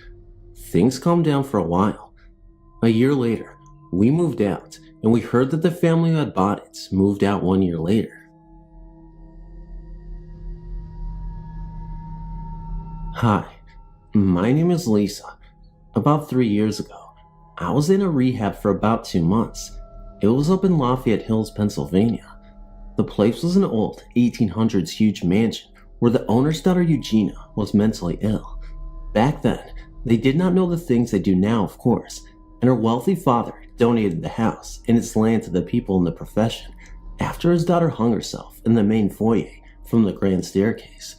Things calmed down for a while. A year later, we moved out, and we heard that the family who had bought it moved out 1 year later. Hi, my name is Lisa. About 3 years ago, I was in a rehab for about 2 months. It was up in Lafayette Hills, Pennsylvania. The place was an old 1800s huge mansion where the owner's daughter Eugenia was mentally ill. Back then, they did not know the things they do now, of course, and her wealthy father donated the house and its land to the people in the profession after his daughter hung herself in the main foyer from the grand staircase.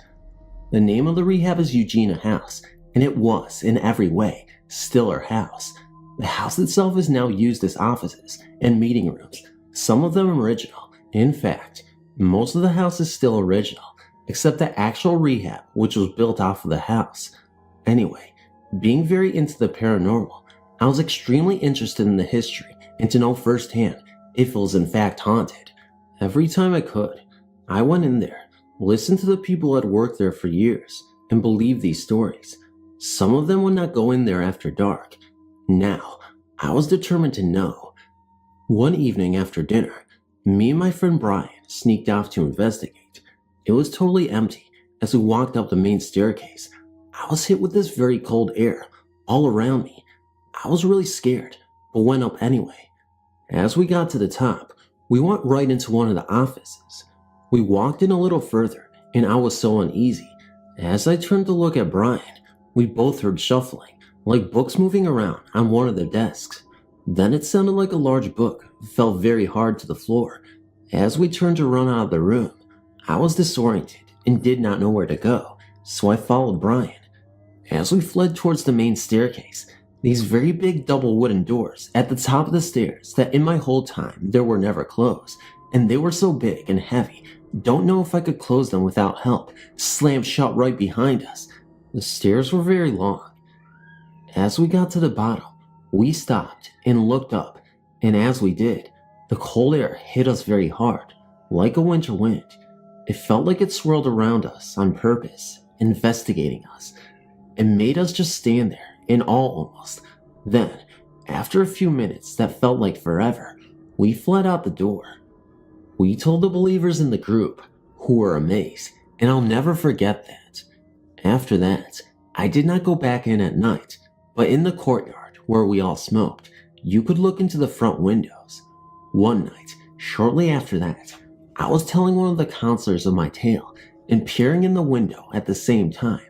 The name of the rehab is Eugenia House, and it was, in every way, still her house. The house itself is now used as offices and meeting rooms, some of them original. In fact, most of the house is still original, except the actual rehab, which was built off of the house. Anyway, being very into the paranormal, I was extremely interested in the history and to know firsthand if it was in fact haunted. Every time I could, I went in there, listened to the people who had worked there for years, and believed these stories. Some of them would not go in there after dark. Now, I was determined to know. One evening after dinner, me and my friend Brian sneaked off to investigate. It was totally empty. As we walked up the main staircase, I was hit with this very cold air all around me. I was really scared, but went up anyway. As we got to the top, we went right into one of the offices. We walked in a little further, and I was so uneasy. As I turned to look at Brian, we both heard shuffling, like books moving around on one of the desks. Then it sounded like a large book fell very hard to the floor. As we turned to run out of the room, I was disoriented and did not know where to go, so I followed Brian. As we fled towards the main staircase, these very big double wooden doors at the top of the stairs that in my whole time there were never closed, and they were so big and heavy, don't know if I could close them without help, slammed shut right behind us. The stairs were very long. As we got to the bottom, we stopped and looked up, and as we did, the cold air hit us very hard, like a winter wind. It felt like it swirled around us on purpose, investigating us. It made us just stand there, in awe almost. Then, after a few minutes that felt like forever, we fled out the door. We told the believers in the group, who were amazed, and I'll never forget that. After that, I did not go back in at night, but in the courtyard where we all smoked, you could look into the front windows. One night, shortly after that, I was telling one of the counselors of my tale and peering in the window at the same time.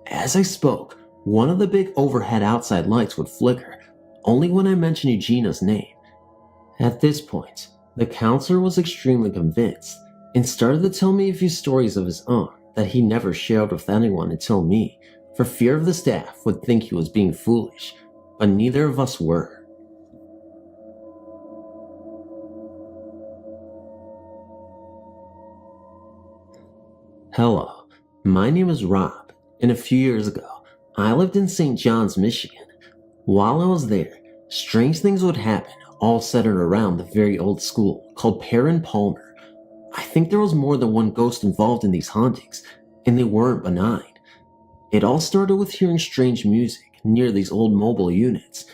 As I spoke, one of the big overhead outside lights would flicker, only when I mentioned Eugena's name. At this point, the counselor was extremely convinced and started to tell me a few stories of his own that he never shared with anyone until me, for fear of the staff would think he was being foolish, but neither of us were. Hello, my name is Rob, and a few years ago, I lived in St. John's, Michigan. While I was there, strange things would happen, all centered around the very old school called Paranormal. I think there was more than one ghost involved in these hauntings, and they weren't benign. It all started with hearing strange music near these old mobile units.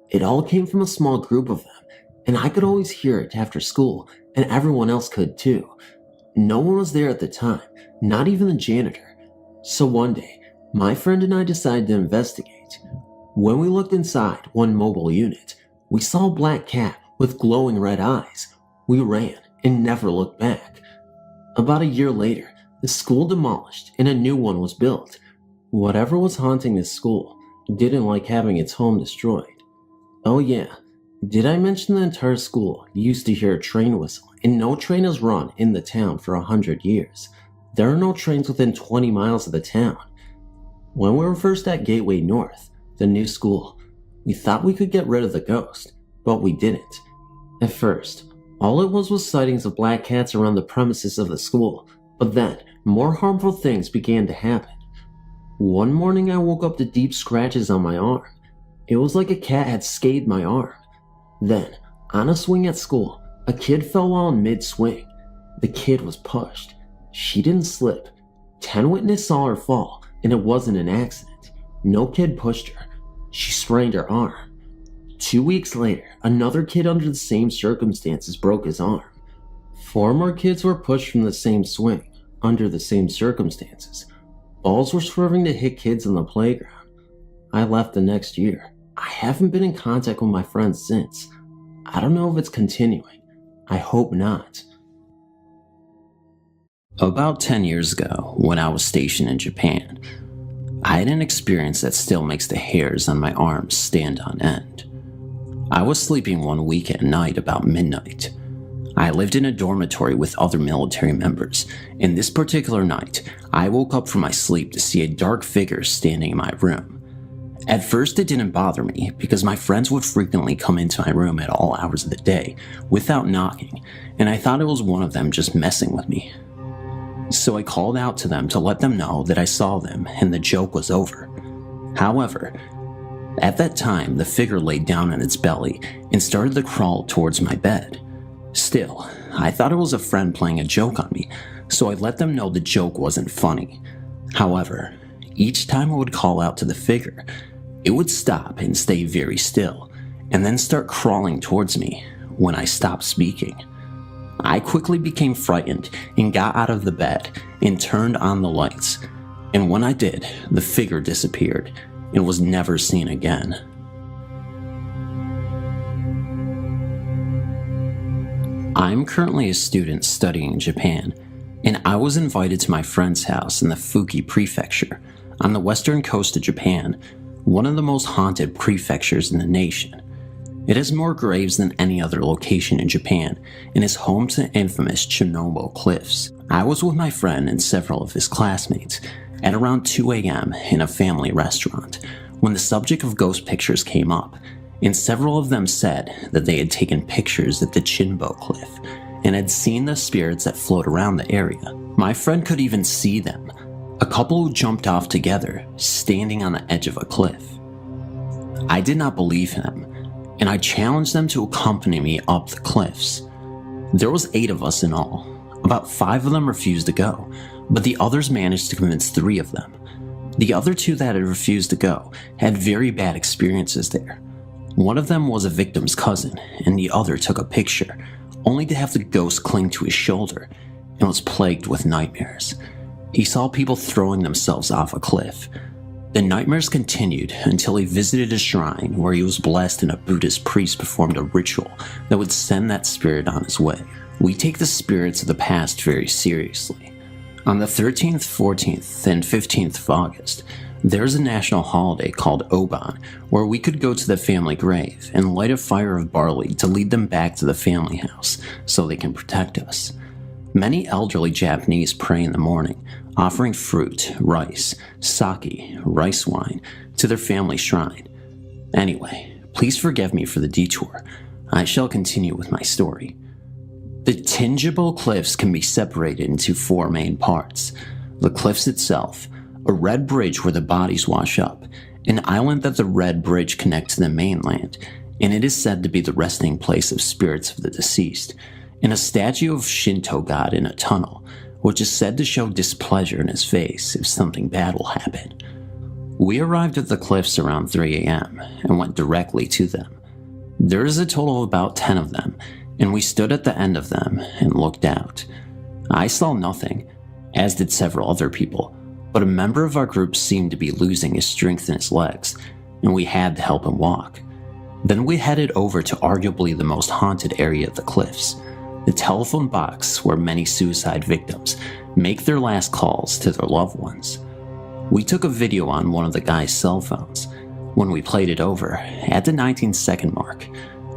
It all came from a small group of them, and I could always hear it after school, and everyone else could too. No one was there at the time, not even the janitor. So one day, my friend and I decided to investigate. When we looked inside one mobile unit, we saw a black cat with glowing red eyes. We ran and never looked back. About a year later, the school demolished and a new one was built. Whatever was haunting this school didn't like having its home destroyed. Oh yeah, did I mention the entire school used to hear a train whistle, and no train has run in the town for 100 years. There are no trains within 20 miles of the town. When we were first at Gateway North, the new school, we thought we could get rid of the ghost, but we didn't. At first, all it was sightings of black cats around the premises of the school, but then more harmful things began to happen. One morning I woke up to deep scratches on my arm. It was like a cat had scathed my arm. Then, on a swing at school, a kid fell while in mid-swing. The kid was pushed. She didn't slip. 10 witnesses saw her fall, and it wasn't an accident. No kid pushed her. She sprained her arm. 2 weeks later, another kid under the same circumstances broke his arm. 4 more kids were pushed from the same swing, under the same circumstances. Balls were swerving to hit kids on the playground. I left the next year. I haven't been in contact with my friends since. I don't know if it's continuing. I hope not. About 10 years ago, when I was stationed in Japan, I had an experience that still makes the hairs on my arms stand on end. I was sleeping one week at night about midnight. I lived in a dormitory with other military members, and this particular night, I woke up from my sleep to see a dark figure standing in my room. At first it didn't bother me because my friends would frequently come into my room at all hours of the day without knocking, and I thought it was one of them just messing with me. So I called out to them to let them know that I saw them and the joke was over. However, at that time the figure laid down on its belly and started to crawl towards my bed. Still, I thought it was a friend playing a joke on me, so I let them know the joke wasn't funny. However, each time I would call out to the figure, it would stop and stay very still, and then start crawling towards me when I stopped speaking. I quickly became frightened and got out of the bed and turned on the lights, and when I did, the figure disappeared and was never seen again. I'm currently a student studying in Japan, and I was invited to my friend's house in the Fuki Prefecture, on the western coast of Japan, one of the most haunted prefectures in the nation. It has more graves than any other location in Japan, and is home to the infamous Chernobyl cliffs. I was with my friend and several of his classmates at around 2 a.m. in a family restaurant when the subject of ghost pictures came up, and several of them said that they had taken pictures at the Chernobyl cliff and had seen the spirits that float around the area. My friend could even see them, a couple who jumped off together, standing on the edge of a cliff. I did not believe him, and I challenged them to accompany me up the cliffs. There was 8 of us in all. About 5 of them refused to go, but the others managed to convince 3 of them. The other 2 that had refused to go had very bad experiences there. One of them was a victim's cousin, and the other took a picture, only to have the ghost cling to his shoulder, and was plagued with nightmares. He saw people throwing themselves off a cliff. The nightmares continued until he visited a shrine where he was blessed and a Buddhist priest performed a ritual that would send that spirit on his way. We take the spirits of the past very seriously. On the 13th, 14th, and 15th of August, there's a national holiday called Oban where we could go to the family grave and light a fire of barley to lead them back to the family house so they can protect us. Many elderly Japanese pray in the morning, offering fruit, rice, sake, rice wine to their family shrine. Anyway, please forgive me for the detour. I shall continue with my story. The Tingible Cliffs can be separated into 4 main parts. The cliffs itself, a red bridge where the bodies wash up, an island that the red bridge connects to the mainland, and it is said to be the resting place of spirits of the deceased, and a statue of Shinto god in a tunnel, which is said to show displeasure in his face if something bad will happen. We arrived at the cliffs around 3 a.m. and went directly to them. There is a total of about 10 of them, and we stood at the end of them and looked out. I saw nothing, as did several other people, but a member of our group seemed to be losing his strength in his legs, and we had to help him walk. Then we headed over to arguably the most haunted area of the cliffs, the telephone box where many suicide victims make their last calls to their loved ones. We took a video on one of the guy's cell phones. When we played it over, at the 19-second mark,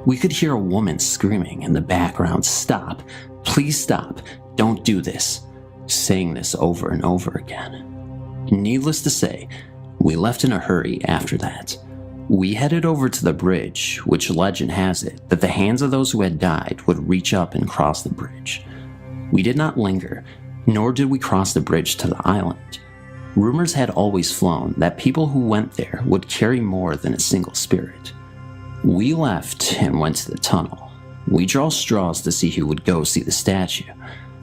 we could hear a woman screaming in the background, "Stop, please stop, don't do this," saying this over and over again. Needless to say, we left in a hurry after that. We headed over to the bridge, which legend has it that the hands of those who had died would reach up and cross the bridge. We did not linger, nor did we cross the bridge to the island. Rumors had always flown that people who went there would carry more than a single spirit. We left and went to the tunnel. We drew straws to see who would go see the statue.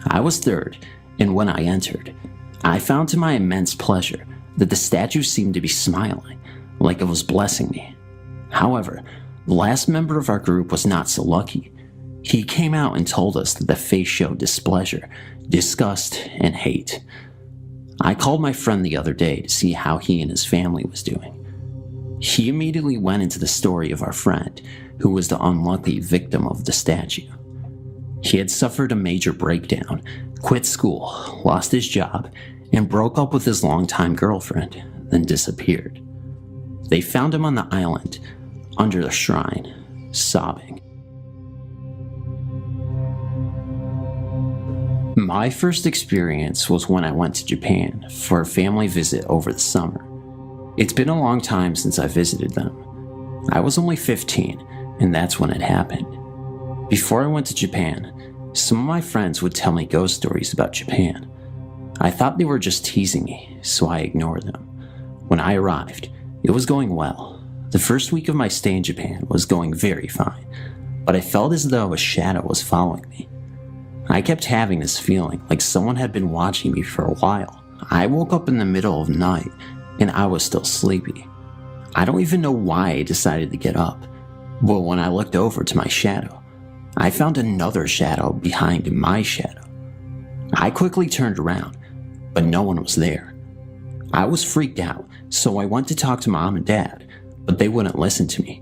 I was third, and when I entered, I found to my immense pleasure that the statue seemed to be smiling, like it was blessing me. However, the last member of our group was not so lucky. He came out and told us that the face showed displeasure, disgust, and hate. I called my friend the other day to see how he and his family was doing. He immediately went into the story of our friend, who was the unlucky victim of the statue. He had suffered a major breakdown, quit school, lost his job, and broke up with his longtime girlfriend, then disappeared. They found him on the island, under the shrine, sobbing. My first experience was when I went to Japan for a family visit over the summer. It's been a long time since I visited them. I was only 15, and that's when it happened. Before I went to Japan, some of my friends would tell me ghost stories about Japan. I thought they were just teasing me, so I ignored them. When I arrived, it was going well. The first week of my stay in Japan was going very fine, but I felt as though a shadow was following me. I kept having this feeling like someone had been watching me for a while. I woke up in the middle of the night, and I was still sleepy. I don't even know why I decided to get up, but when I looked over to my shadow, I found another shadow behind my shadow. I quickly turned around, but no one was there. I was freaked out, so I went to talk to Mom and Dad, but they wouldn't listen to me.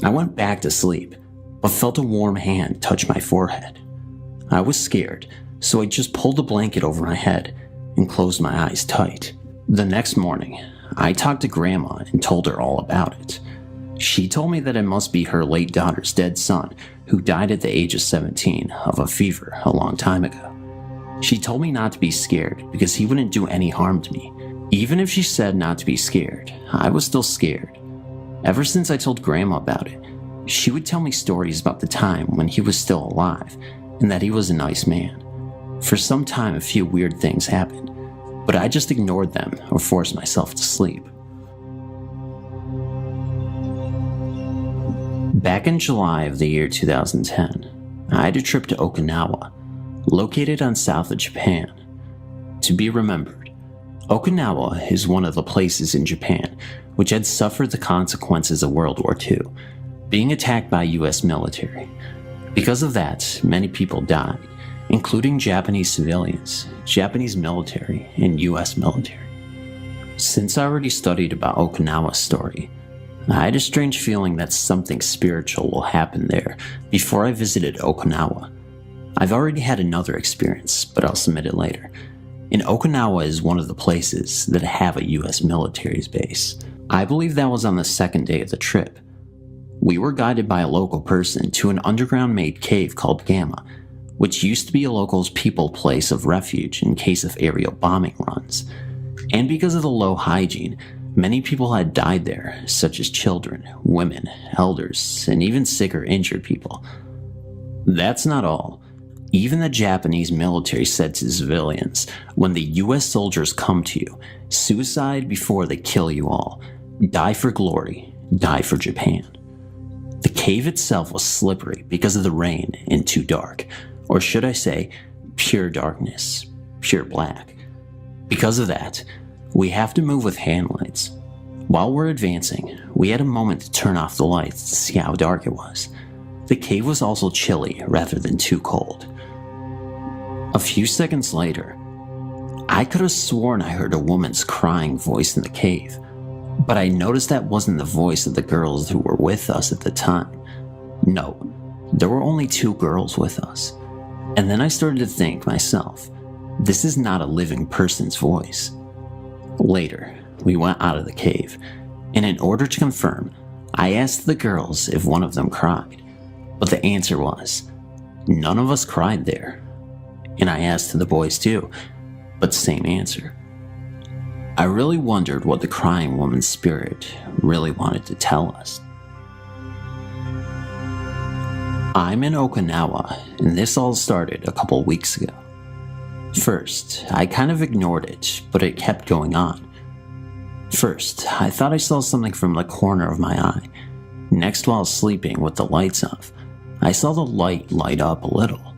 I went back to sleep, but felt a warm hand touch my forehead. I was scared, so I just pulled the blanket over my head and closed my eyes tight. The next morning, I talked to Grandma and told her all about it. She told me that it must be her late daughter's dead son, who died at the age of 17 of a fever a long time ago. She told me not to be scared because he wouldn't do any harm to me. Even if she said not to be scared, I was still scared. Ever since I told Grandma about it, she would tell me stories about the time when he was still alive and that he was a nice man. For some time, a few weird things happened, but I just ignored them or forced myself to sleep. Back in July of the year 2010, I had a trip to Okinawa, located on south of Japan. To be remembered, Okinawa is one of the places in Japan which had suffered the consequences of World War II, being attacked by US military. Because of that, many people died, including Japanese civilians, Japanese military, and US military. Since I already studied about Okinawa's story, I had a strange feeling that something spiritual will happen there before I visited Okinawa. I've already had another experience, but I'll submit it later. And Okinawa is one of the places that have a US military's base. I believe that was on the second day of the trip. We were guided by a local person to an underground-made cave called Gamma, which used to be a local's people place of refuge in case of aerial bombing runs. And because of the low hygiene, many people had died there, such as children, women, elders, and even sick or injured people. That's not all. Even the Japanese military said to civilians, when the US soldiers come to you, suicide before they kill you all. Die for glory, die for Japan. The cave itself was slippery because of the rain and too dark, or should I say, pure darkness, pure black. Because of that, we have to move with hand lights. While we're advancing, we had a moment to turn off the lights to see how dark it was. The cave was also chilly rather than too cold. A few seconds later, I could have sworn I heard a woman's crying voice in the cave, but I noticed that wasn't the voice of the girls who were with us at the time. No, there were only 2 girls with us. And then I started to think myself, this is not a living person's voice. Later, we went out of the cave, and in order to confirm, I asked the girls if one of them cried, but the answer was, none of us cried there. And I asked the boys too, but same answer. I really wondered what the crying woman's spirit really wanted to tell us. I'm in Okinawa, and this all started a couple weeks ago. First, I kind of ignored it, but it kept going on. First, I thought I saw something from the corner of my eye. Next, while sleeping with the lights off, I saw the light light up a little.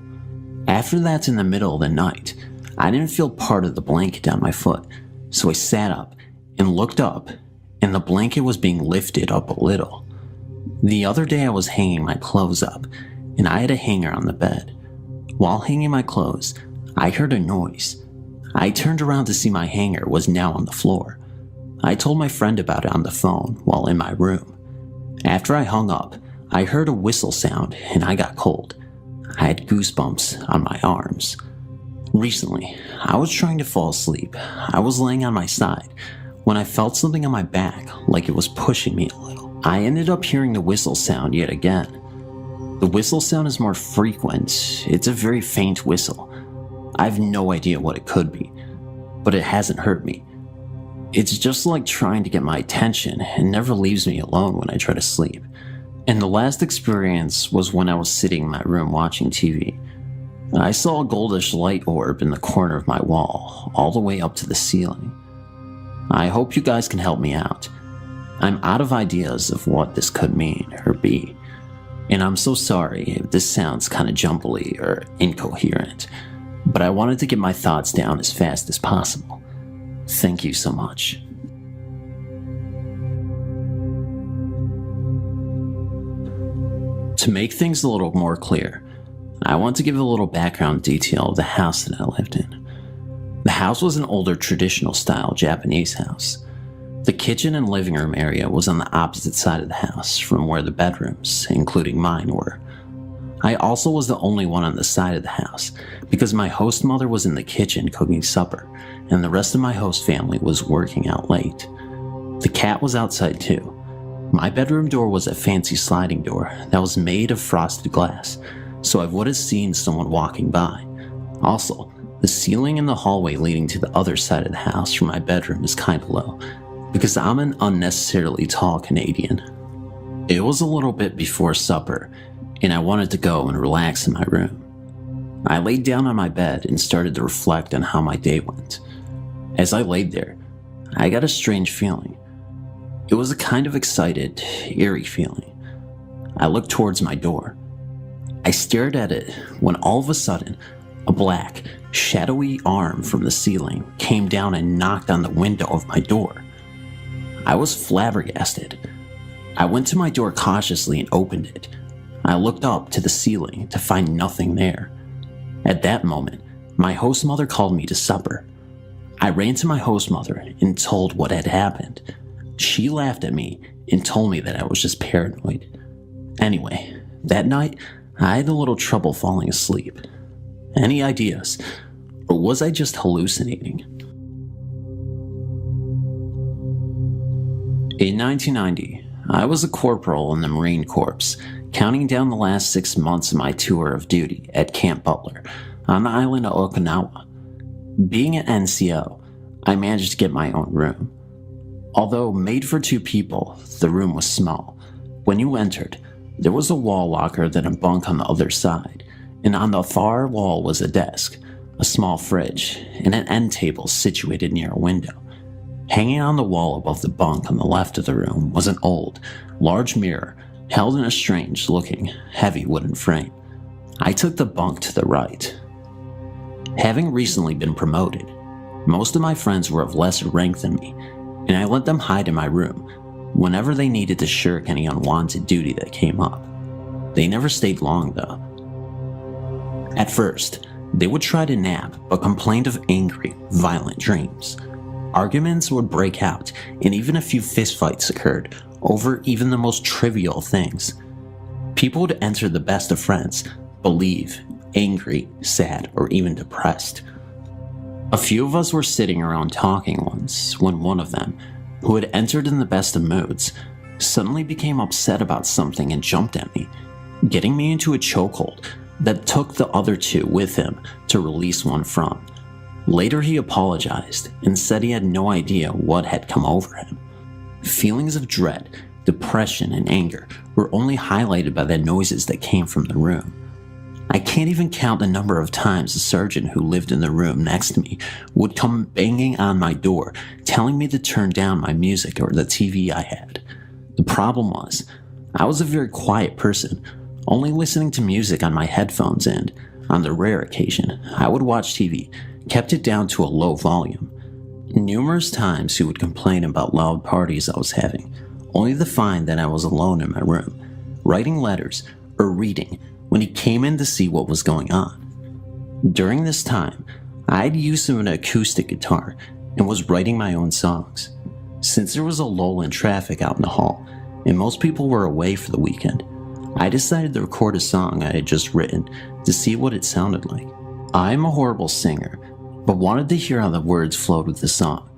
After that, in the middle of the night, I didn't feel part of the blanket on my foot, so I sat up and looked up, and the blanket was being lifted up a little. The other day I was hanging my clothes up, and I had a hanger on the bed. While hanging my clothes, I heard a noise. I turned around to see my hanger was now on the floor. I told my friend about it on the phone while in my room. After I hung up, I heard a whistle sound and I got cold. I had goosebumps on my arms. Recently, I was trying to fall asleep. I was laying on my side when I felt something on my back like it was pushing me a little. I ended up hearing the whistle sound yet again. The whistle sound is more frequent. It's a very faint whistle. I have no idea what it could be, but it hasn't hurt me. It's just like trying to get my attention and never leaves me alone when I try to sleep. And the last experience was when I was sitting in my room watching TV. I saw a goldish light orb in the corner of my wall, all the way up to the ceiling. I hope you guys can help me out. I'm out of ideas of what this could mean or be, and I'm so sorry if this sounds kind of jumbly or incoherent, but I wanted to get my thoughts down as fast as possible. Thank you so much. To make things a little more clear, I want to give a little background detail of the house that I lived in. The house was an older traditional style Japanese house. The kitchen and living room area was on the opposite side of the house from where the bedrooms, including mine, were. I also was the only one on the side of the house because my host mother was in the kitchen cooking supper and the rest of my host family was working out late. The cat was outside too. My bedroom door was a fancy sliding door that was made of frosted glass, so I would have seen someone walking by. Also, the ceiling in the hallway leading to the other side of the house from my bedroom is kind of low, because I'm an unnecessarily tall Canadian. It was a little bit before supper, and I wanted to go and relax in my room. I laid down on my bed and started to reflect on how my day went. As I laid there, I got a strange feeling. It was a kind of excited, eerie feeling. I looked towards my door. I stared at it when all of a sudden, a black, shadowy arm from the ceiling came down and knocked on the window of my door. I was flabbergasted. I went to my door cautiously and opened it. I looked up to the ceiling to find nothing there. At that moment, my host mother called me to supper. I ran to my host mother and told what had happened. She laughed at me and told me that I was just paranoid. Anyway, that night, I had a little trouble falling asleep. Any ideas? Or was I just hallucinating? In 1990, I was a corporal in the Marine Corps, counting down the last 6 months of my tour of duty at Camp Butler on the island of Okinawa. Being an NCO, I managed to get my own room. Although made for 2 people, the room was small. When you entered, there was a wall locker, then a bunk on the other side, and on the far wall was a desk, a small fridge, and an end table situated near a window. Hanging on the wall above the bunk on the left of the room was an old, large mirror held in a strange-looking, heavy wooden frame. I took the bunk to the right. Having recently been promoted, most of my friends were of lesser rank than me, and I let them hide in my room whenever they needed to shirk any unwanted duty that came up. They never stayed long, though. At first, they would try to nap, but complained of angry, violent dreams. Arguments would break out, and even a few fistfights occurred over even the most trivial things. People would enter the best of friends, believe, angry, sad, or even depressed. A few of us were sitting around talking once when one of them, who had entered in the best of moods, suddenly became upset about something and jumped at me, getting me into a chokehold that took the other 2 with him to release one from. Later he apologized and said he had no idea what had come over him. Feelings of dread, depression, and anger were only highlighted by the noises that came from the room. I can't even count the number of times the sergeant who lived in the room next to me would come banging on my door, telling me to turn down my music or the TV I had. The problem was, I was a very quiet person, only listening to music on my headphones, and, on the rare occasion, I would watch TV, kept it down to a low volume. Numerous times he would complain about loud parties I was having, only to find that I was alone in my room, writing letters or reading when he came in to see what was going on. During this time, I had used an acoustic guitar and was writing my own songs. Since there was a lull in traffic out in the hall, and most people were away for the weekend, I decided to record a song I had just written to see what it sounded like. I am a horrible singer, but wanted to hear how the words flowed with the song,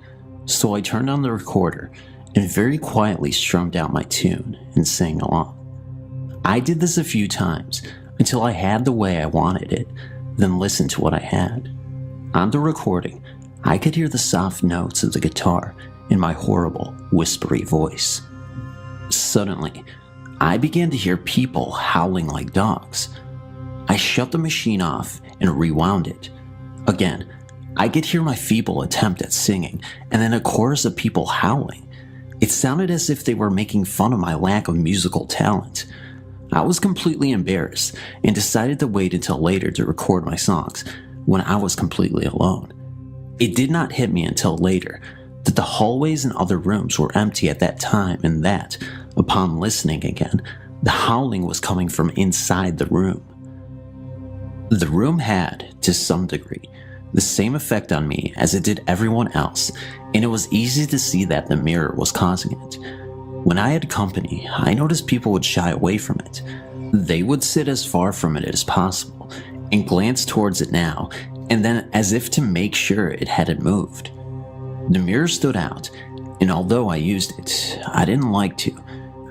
so I turned on the recorder and very quietly strummed out my tune and sang along. I did this a few times until I had the way I wanted it, then listened to what I had. On the recording, I could hear the soft notes of the guitar in my horrible, whispery voice. Suddenly, I began to hear people howling like dogs. I shut the machine off and rewound it. Again, I could hear my feeble attempt at singing, and then a chorus of people howling. It sounded as if they were making fun of my lack of musical talent. I was completely embarrassed and decided to wait until later to record my songs when I was completely alone. It did not hit me until later that the hallways and other rooms were empty at that time, and that, upon listening again, the howling was coming from inside the room. The room had, to some degree, the same effect on me as it did everyone else, and it was easy to see that the mirror was causing it. When I had company, I noticed people would shy away from it. They would sit as far from it as possible and glance towards it now and then, as if to make sure it hadn't moved. The mirror stood out, and although I used it, I didn't like to.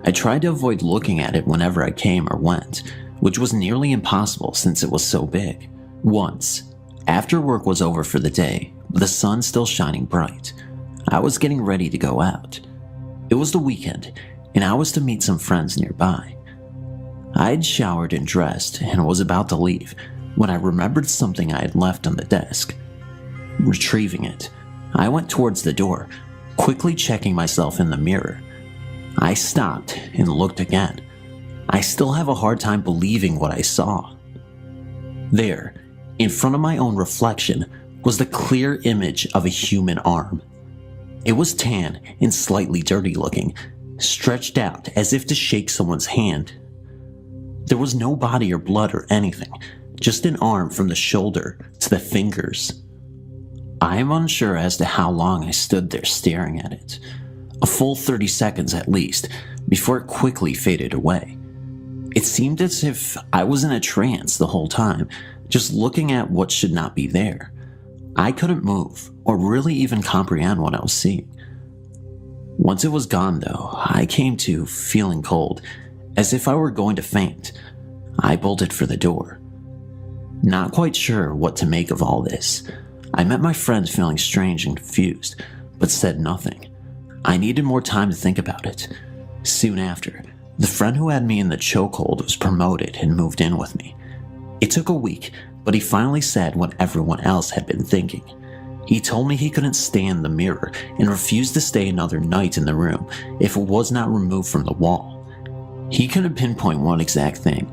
I tried to avoid looking at it whenever I came or went, which was nearly impossible since it was so big. Once, after work was over for the day, with the sun still shining bright, I was getting ready to go out. It was the weekend, and I was to meet some friends nearby. I had showered and dressed and was about to leave when I remembered something I had left on the desk. Retrieving it, I went towards the door, quickly checking myself in the mirror. I stopped and looked again. I still have a hard time believing what I saw. There, in front of my own reflection, was the clear image of a human arm. It was tan and slightly dirty looking, stretched out as if to shake someone's hand. There was no body or blood or anything, just an arm from the shoulder to the fingers. I am unsure as to how long I stood there staring at it. A full 30 seconds at least, before it quickly faded away. It seemed as if I was in a trance the whole time, just looking at what should not be there. I couldn't move, or really even comprehend what I was seeing. Once it was gone though, I came to feeling cold, as if I were going to faint. I bolted for the door. Not quite sure what to make of all this. I met my friend feeling strange and confused, but said nothing. I needed more time to think about it. Soon after, the friend who had me in the chokehold was promoted and moved in with me. It took a week, but he finally said what everyone else had been thinking. He told me he couldn't stand the mirror and refused to stay another night in the room if it was not removed from the wall. He couldn't pinpoint one exact thing,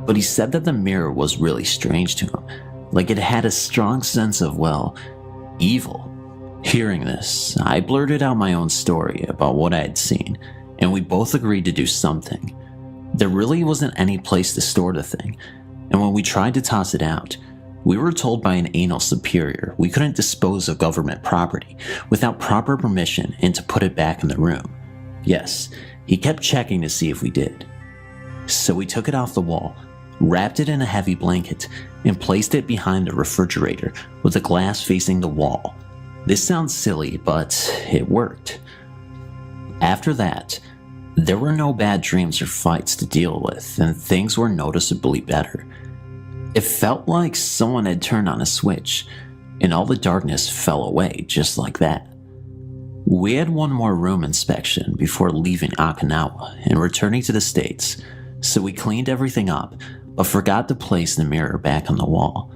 but he said that the mirror was really strange to him, like it had a strong sense of, well, evil. Hearing this, I blurted out my own story about what I had seen, and we both agreed to do something. There really wasn't any place to store the thing, and when we tried to toss it out, we were told by an anal superior we couldn't dispose of government property without proper permission and to put it back in the room. Yes, he kept checking to see if we did. So we took it off the wall, wrapped it in a heavy blanket, and placed it behind the refrigerator with the glass facing the wall. This sounds silly, but it worked. After that, there were no bad dreams or fights to deal with, and things were noticeably better. It felt like someone had turned on a switch, and all the darkness fell away just like that. We had one more room inspection before leaving Okinawa and returning to the States, so we cleaned everything up, but forgot to place the mirror back on the wall.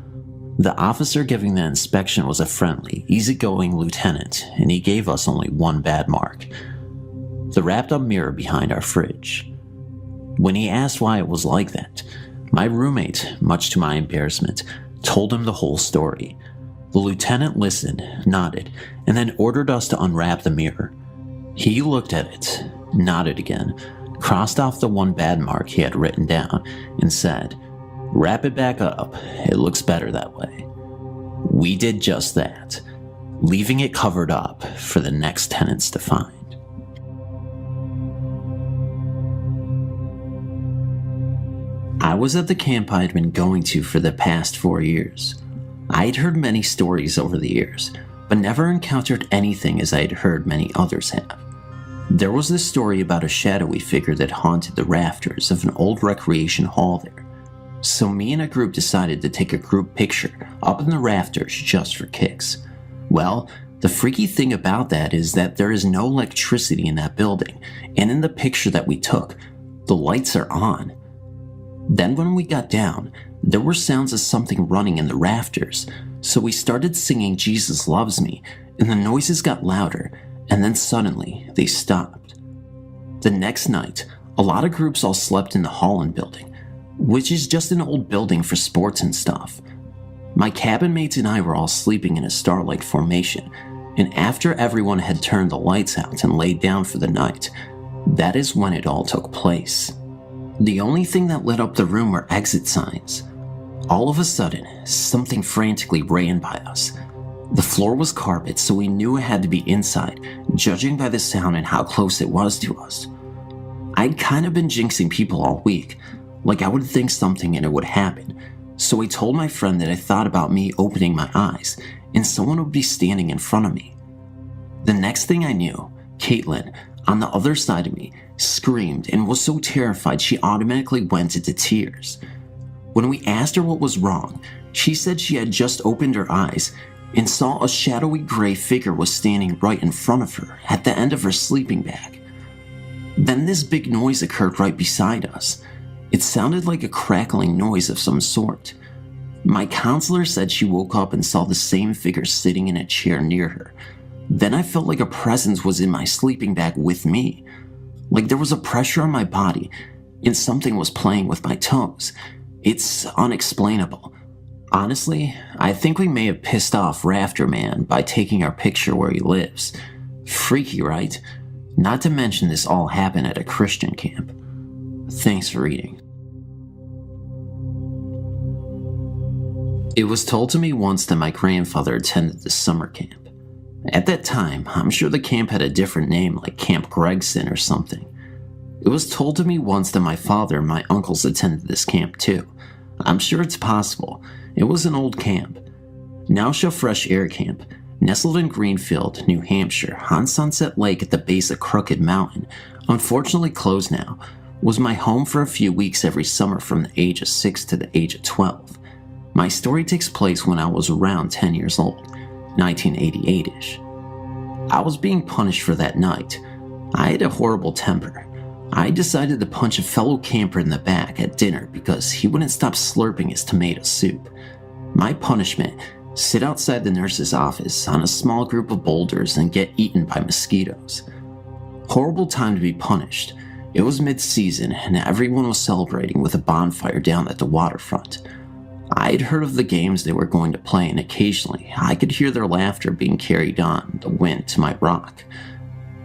The officer giving the inspection was a friendly, easygoing lieutenant, and he gave us only one bad mark: the wrapped up mirror behind our fridge. When he asked why it was like that, my roommate, much to my embarrassment, told him the whole story. The lieutenant listened, nodded, and then ordered us to unwrap the mirror. He looked at it, nodded again, crossed off the one bad mark he had written down, and said, "Wrap it back up, it looks better that way." We did just that, leaving it covered up for the next tenants to find. I was at the camp I had been going to for the past 4 years. I had heard many stories over the years, but never encountered anything as I had heard many others have. There was this story about a shadowy figure that haunted the rafters of an old recreation hall there. So me and a group decided to take a group picture up in the rafters just for kicks. Well, the freaky thing about that is that there is no electricity in that building, and in the picture that we took, the lights are on. Then when we got down, there were sounds of something running in the rafters, so we started singing "Jesus Loves Me," and the noises got louder, and then suddenly they stopped. The next night, a lot of groups all slept in the Holland building, which is just an old building for sports and stuff. My cabin mates and I were all sleeping in a star-like formation, and after everyone had turned the lights out and laid down for the night, that is when it all took place. The only thing that lit up the room were exit signs. All of a sudden, something frantically ran by us. The floor was carpet, so we knew it had to be inside, judging by the sound and how close it was to us. I'd kind of been jinxing people all week, like I would think something and it would happen, so I told my friend that I thought about me opening my eyes and someone would be standing in front of me. The next thing I knew, Caitlin, on the other side of me, screamed and was so terrified she automatically went into tears. When we asked her what was wrong, she said she had just opened her eyes and saw a shadowy gray figure was standing right in front of her at the end of her sleeping bag. Then this big noise occurred right beside us. It sounded like a crackling noise of some sort. My counselor said she woke up and saw the same figure sitting in a chair near her. Then I felt like a presence was in my sleeping bag with me. Like there was a pressure on my body, and something was playing with my toes. It's unexplainable. Honestly, I think we may have pissed off Rafter Man by taking our picture where he lives. Freaky, right? Not to mention this all happened at a Christian camp. Thanks for reading. It was told to me once that my grandfather attended this summer camp. At that time, I'm sure the camp had a different name like Camp Gregson or something. It was told to me once that my father and my uncles attended this camp too. I'm sure it's possible. It was an old camp. Now Shell Fresh Air Camp, nestled in Greenfield, New Hampshire, on Sunset Lake at the base of Crooked Mountain, unfortunately closed now, was my home for a few weeks every summer from the age of 6 to the age of 12. My story takes place when I was around 10 years old, 1988-ish. I was being punished for that night. I had a horrible temper. I decided to punch a fellow camper in the back at dinner because he wouldn't stop slurping his tomato soup. My punishment: sit outside the nurse's office on a small group of boulders and get eaten by mosquitoes. Horrible time to be punished. It was mid-season and everyone was celebrating with a bonfire down at the waterfront. I had heard of the games they were going to play, and occasionally I could hear their laughter being carried on the wind to my rock.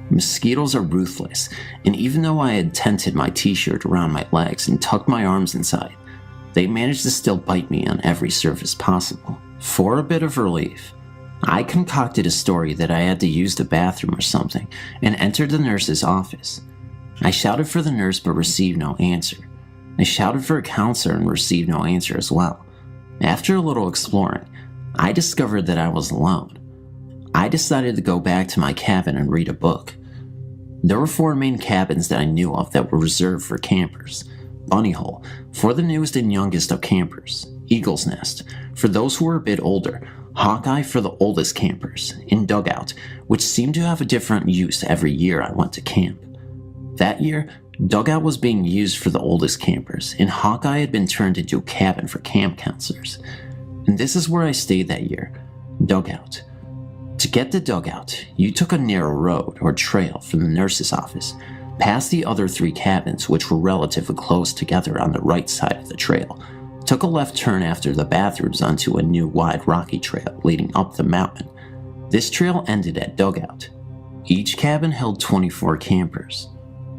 Mosquitoes are ruthless, and even though I had tented my t-shirt around my legs and tucked my arms inside, they managed to still bite me on every surface possible. For a bit of relief, I concocted a story that I had to use the bathroom or something and entered the nurse's office. I shouted for the nurse but received no answer. I shouted for a counselor and received no answer as well. After a little exploring, I discovered that I was alone. I decided to go back to my cabin and read a book. There were 4 main cabins that I knew of that were reserved for campers. Bunny Hole, for the newest and youngest of campers. Eagle's Nest, for those who were a bit older. Hawkeye for the oldest campers. And Dugout, which seemed to have a different use every year I went to camp. That year, Dugout was being used for the oldest campers, and Hawkeye had been turned into a cabin for camp counselors. And this is where I stayed that year, Dugout. To get to Dugout, you took a narrow road or trail from the nurse's office, past the other 3 cabins which were relatively close together on the right side of the trail, took a left turn after the bathrooms onto a new wide rocky trail leading up the mountain. This trail ended at Dugout. Each cabin held 24 campers.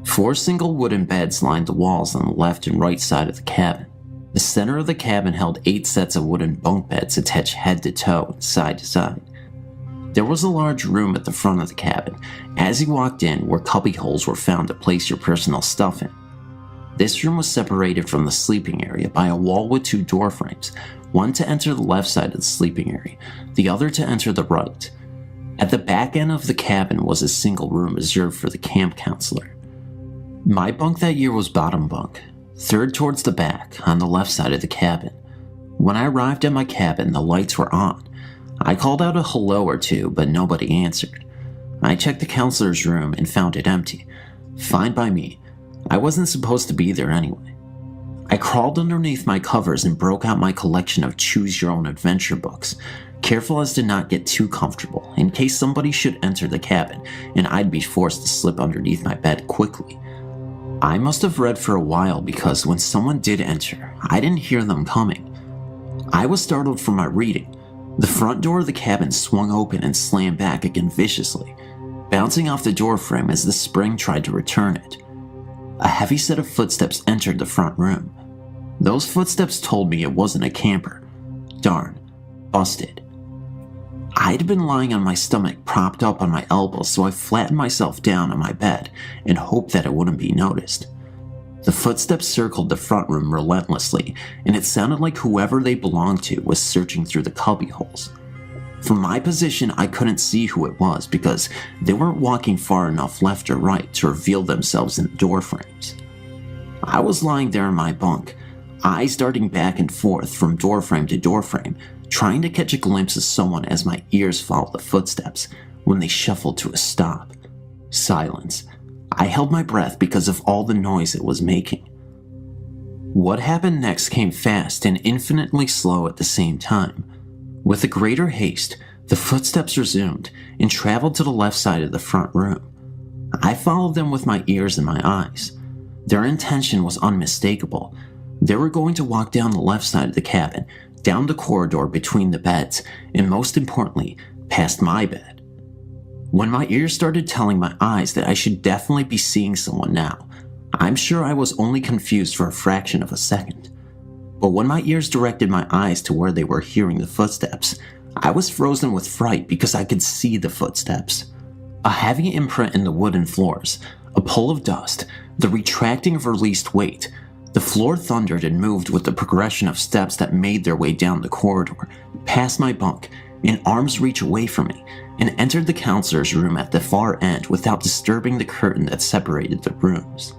4 single wooden beds lined the walls on the left and right side of the cabin. The center of the cabin held 8 sets of wooden bunk beds attached head to toe and side to side. There was a large room at the front of the cabin, as you walked in, where cubby holes were found to place your personal stuff in. This room was separated from the sleeping area by a wall with 2 door frames, one to enter the left side of the sleeping area, the other to enter the right. At the back end of the cabin was a single room reserved for the camp counselor. My bunk that year was bottom bunk, third towards the back, on the left side of the cabin. When I arrived at my cabin, the lights were on. I called out a hello or two, but nobody answered. I checked the counselor's room and found it empty. Fine by me. I wasn't supposed to be there anyway. I crawled underneath my covers and broke out my collection of choose-your-own-adventure books, careful as to not get too comfortable in case somebody should enter the cabin and I'd be forced to slip underneath my bed quickly. I must have read for a while because when someone did enter, I didn't hear them coming. I was startled from my reading. The front door of the cabin swung open and slammed back again viciously, bouncing off the door frame as the spring tried to return it. A heavy set of footsteps entered the front room. Those footsteps told me it wasn't a camper. Darn. Busted. I'd been lying on my stomach propped up on my elbows, so I flattened myself down on my bed and hoped that it wouldn't be noticed. The footsteps circled the front room relentlessly, and it sounded like whoever they belonged to was searching through the cubby holes. From my position, I couldn't see who it was because they weren't walking far enough left or right to reveal themselves in the door frames. I was lying there in my bunk, eyes darting back and forth from doorframe to doorframe, trying to catch a glimpse of someone as my ears followed the footsteps when they shuffled to a stop. Silence. I held my breath because of all the noise it was making. What happened next came fast and infinitely slow at the same time. With a greater haste, the footsteps resumed and traveled to the left side of the front room. I followed them with my ears and my eyes. Their intention was unmistakable. They were going to walk down the left side of the cabin, down the corridor between the beds, and most importantly, past my bed. When my ears started telling my eyes that I should definitely be seeing someone now, I'm sure I was only confused for a fraction of a second. But when my ears directed my eyes to where they were hearing the footsteps, I was frozen with fright because I could see the footsteps. A heavy imprint in the wooden floors, a pull of dust, the retracting of released weight. The floor thundered and moved with the progression of steps that made their way down the corridor, past my bunk, in arm's reach away from me, and entered the counselor's room at the far end without disturbing the curtain that separated the rooms.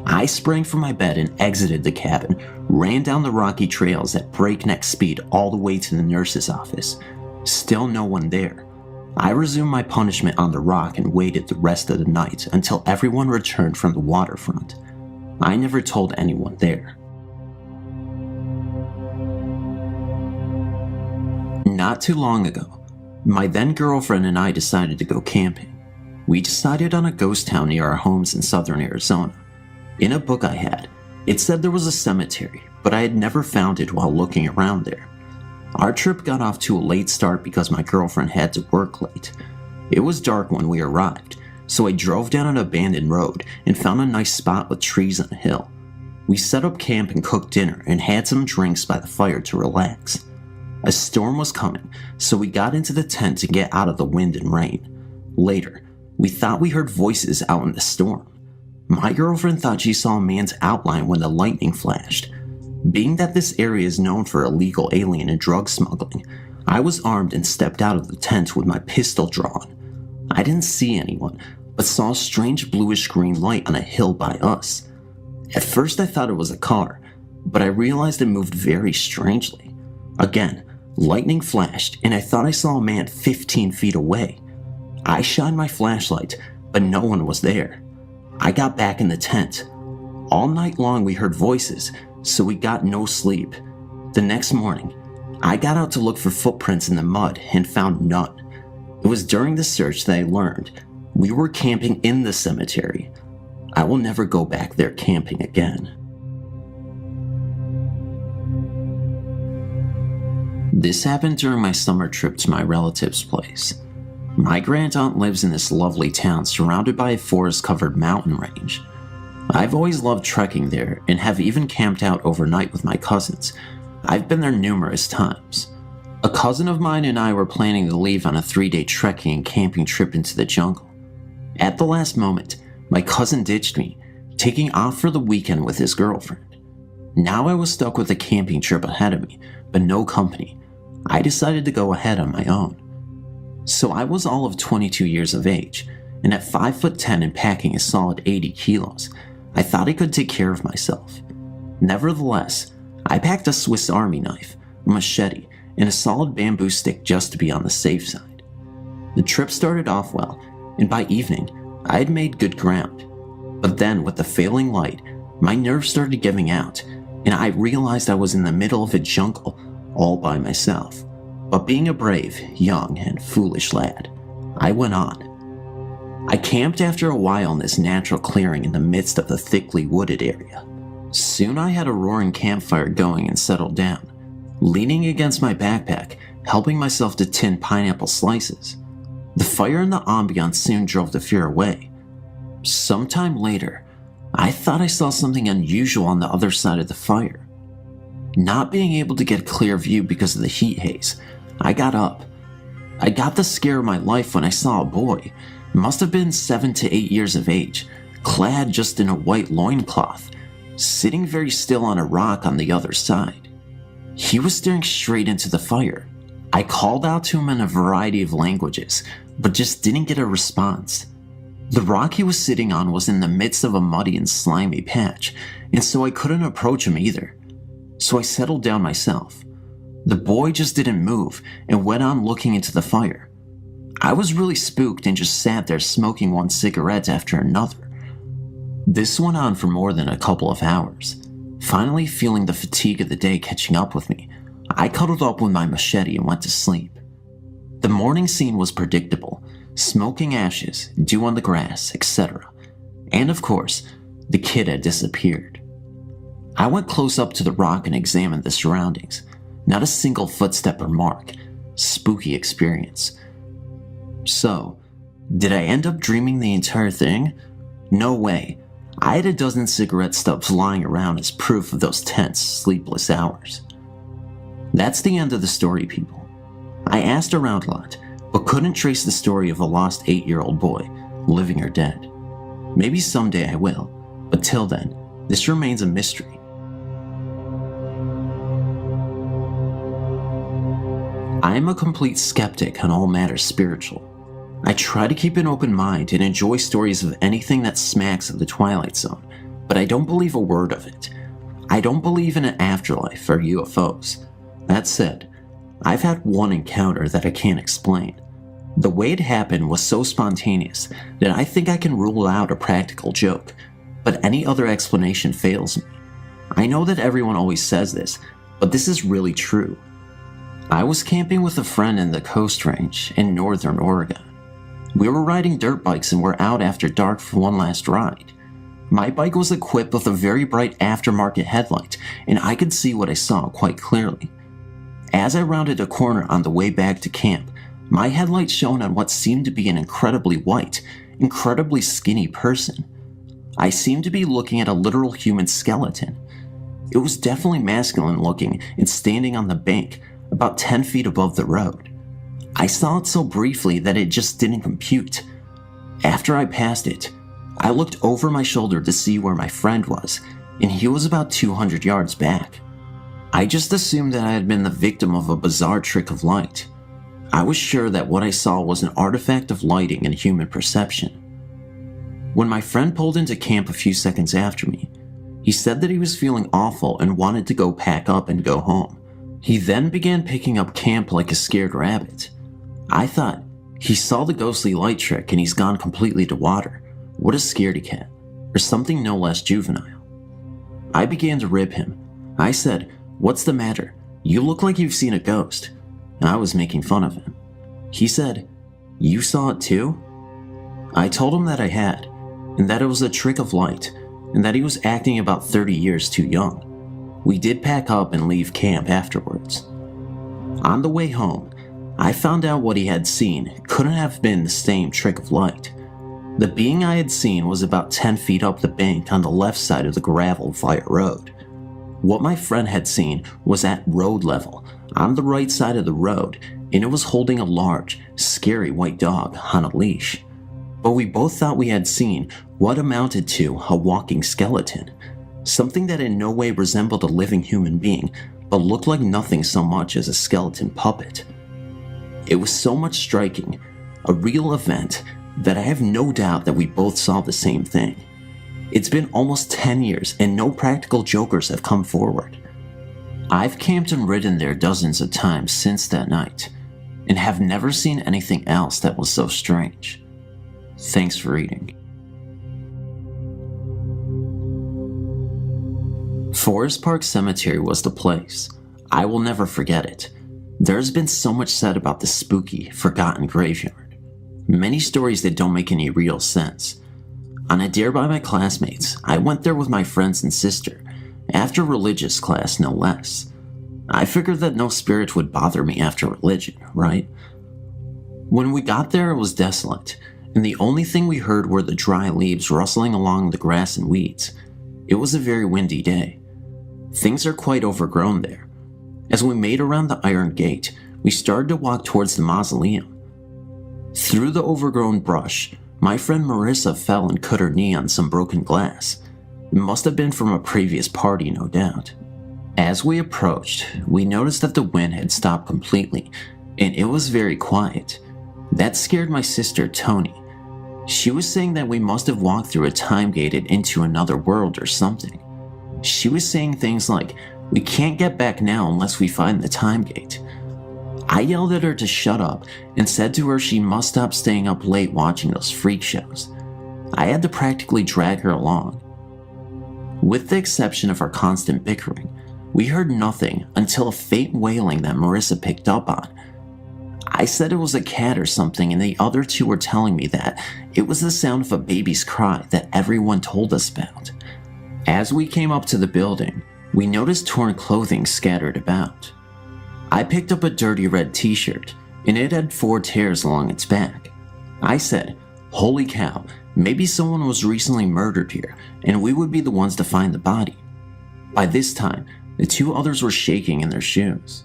I sprang from my bed and exited the cabin, ran down the rocky trails at breakneck speed all the way to the nurse's office. Still no one there. I resumed my punishment on the rock and waited the rest of the night until everyone returned from the waterfront. I never told anyone there. Not too long ago, my then girlfriend and I decided to go camping. We decided on a ghost town near our homes in southern Arizona. In a book I had, it said there was a cemetery, but I had never found it while looking around there. Our trip got off to a late start because my girlfriend had to work late. It was dark when we arrived, so I drove down an abandoned road and found a nice spot with trees on a hill. We set up camp and cooked dinner and had some drinks by the fire to relax. A storm was coming, so we got into the tent to get out of the wind and rain. Later, we thought we heard voices out in the storm. My girlfriend thought she saw a man's outline when the lightning flashed. Being that this area is known for illegal alien and drug smuggling, I was armed and stepped out of the tent with my pistol drawn. I didn't see anyone, but saw a strange bluish-green light on a hill by us. At first I thought it was a car, but I realized it moved very strangely. Again, lightning flashed, and I thought I saw a man 15 feet away. I shined my flashlight, but no one was there. I got back in the tent. All night long we heard voices, so we got no sleep. The next morning, I got out to look for footprints in the mud and found none. It was during the search that I learned we were camping in the cemetery. I will never go back there camping again. This happened during my summer trip to my relative's place. My grandaunt lives in this lovely town surrounded by a forest-covered mountain range. I've always loved trekking there and have even camped out overnight with my cousins. I've been there numerous times. A cousin of mine and I were planning to leave on a 3-day trekking and camping trip into the jungle. At the last moment, my cousin ditched me, taking off for the weekend with his girlfriend. Now I was stuck with a camping trip ahead of me, but no company. I decided to go ahead on my own. So I was all of 22 years of age, and at 5'10" and packing a solid 80 kilos, I thought I could take care of myself. Nevertheless, I packed a Swiss Army knife, a machete, and a solid bamboo stick just to be on the safe side. The trip started off well, and by evening, I had made good ground. But then, with the failing light, my nerves started giving out, and I realized I was in the middle of a jungle all by myself. But being a brave, young, and foolish lad, I went on. I camped after a while in this natural clearing in the midst of the thickly wooded area. Soon I had a roaring campfire going and settled down, leaning against my backpack, helping myself to tinned pineapple slices. The fire and the ambiance soon drove the fear away. Sometime later, I thought I saw something unusual on the other side of the fire. Not being able to get a clear view because of the heat haze, I got up. I got the scare of my life when I saw a boy, must have been 7 to 8 years of age, clad just in a white loincloth, sitting very still on a rock on the other side. He was staring straight into the fire. I called out to him in a variety of languages, but just didn't get a response. The rock he was sitting on was in the midst of a muddy and slimy patch, and so I couldn't approach him either. So I settled down myself. The boy just didn't move and went on looking into the fire. I was really spooked and just sat there smoking one cigarette after another. This went on for more than a couple of hours. Finally, feeling the fatigue of the day catching up with me, I cuddled up with my machete and went to sleep. The morning scene was predictable: smoking ashes, dew on the grass, etc. And of course, The kid had disappeared. I went close up to the rock and examined the surroundings. Not a single footstep or mark. Spooky experience. So, did I end up dreaming the entire thing? No way. I had a dozen cigarette stubs lying around as proof of those tense, sleepless hours. That's the end of the story, people. I asked around a lot, but couldn't trace the story of a lost 8-year-old boy, living or dead. Maybe someday I will, but till then, this remains a mystery. I am a complete skeptic on all matters spiritual. I try to keep an open mind and enjoy stories of anything that smacks of the Twilight Zone, but I don't believe a word of it. I don't believe in an afterlife or UFOs. That said, I've had one encounter that I can't explain. The way it happened was so spontaneous that I think I can rule out a practical joke, but any other explanation fails me. I know that everyone always says this, but this is really true. I was camping with a friend in the Coast Range in northern Oregon. We were riding dirt bikes and were out after dark for one last ride. My bike was equipped with a very bright aftermarket headlight, and I could see what I saw quite clearly. As I rounded a corner on the way back to camp, my headlight shone on what seemed to be an incredibly white, incredibly skinny person. I seemed to be looking at a literal human skeleton. It was definitely masculine looking and standing on the bank, about 10 feet above the road. I saw it so briefly that it just didn't compute. After I passed it, I looked over my shoulder to see where my friend was, and he was about 200 yards back. I just assumed that I had been the victim of a bizarre trick of light. I was sure that what I saw was an artifact of lighting and human perception. When my friend pulled into camp a few seconds after me, he said that he was feeling awful and wanted to go pack up and go home. He then began picking up camp like a scared rabbit. I thought, he saw the ghostly light trick and he's gone completely to water. What a scaredy cat, or something no less juvenile. I began to rib him. I said, "What's the matter? You look like you've seen a ghost." I was making fun of him. He said, "You saw it too?" I told him that I had, and that it was a trick of light, and that he was acting about 30 years too young. We did pack up and leave camp afterwards. On the way home, I found out what he had seen couldn't have been the same trick of light. The being I had seen was about 10 feet up the bank on the left side of the gravel fire road. What my friend had seen was at road level, on the right side of the road, and it was holding a large, scary white dog on a leash. But we both thought we had seen what amounted to a walking skeleton, something that in no way resembled a living human being, but looked like nothing so much as a skeleton puppet. It was so much striking, a real event, that I have no doubt that we both saw the same thing. It's been almost 10 years and no practical jokers have come forward. I've camped and ridden there dozens of times since that night, and have never seen anything else that was so strange. Thanks for reading. Forest Park Cemetery was the place. I will never forget it. There's been so much said about the spooky, forgotten graveyard. Many stories that don't make any real sense. On a dare by my classmates, I went there with my friends and sister, after religious class no less. I figured that no spirit would bother me after religion, right? When we got there, it was desolate, and the only thing we heard were the dry leaves rustling along the grass and weeds. It was a very windy day. Things are quite overgrown there. As we made around the iron gate, we started to walk towards the mausoleum. Through the overgrown brush, my friend Marissa fell and cut her knee on some broken glass. It must have been from a previous party, no doubt. As we approached, we noticed that the wind had stopped completely, and it was very quiet. That scared my sister, Tony. She was saying that we must have walked through a time gate and into another world or something. She was saying things like, "We can't get back now unless we find the time gate." I yelled at her to shut up and said to her she must stop staying up late watching those freak shows. I had to practically drag her along. With the exception of our constant bickering, we heard nothing until a faint wailing that Marissa picked up on. I said it was a cat or something, and the other two were telling me that it was the sound of a baby's cry that everyone told us about. As we came up to the building, we noticed torn clothing scattered about. I picked up a dirty red t-shirt, and it had 4 tears along its back. I said, "Holy cow, maybe someone was recently murdered here, and we would be the ones to find the body." By this time, the 2 others were shaking in their shoes.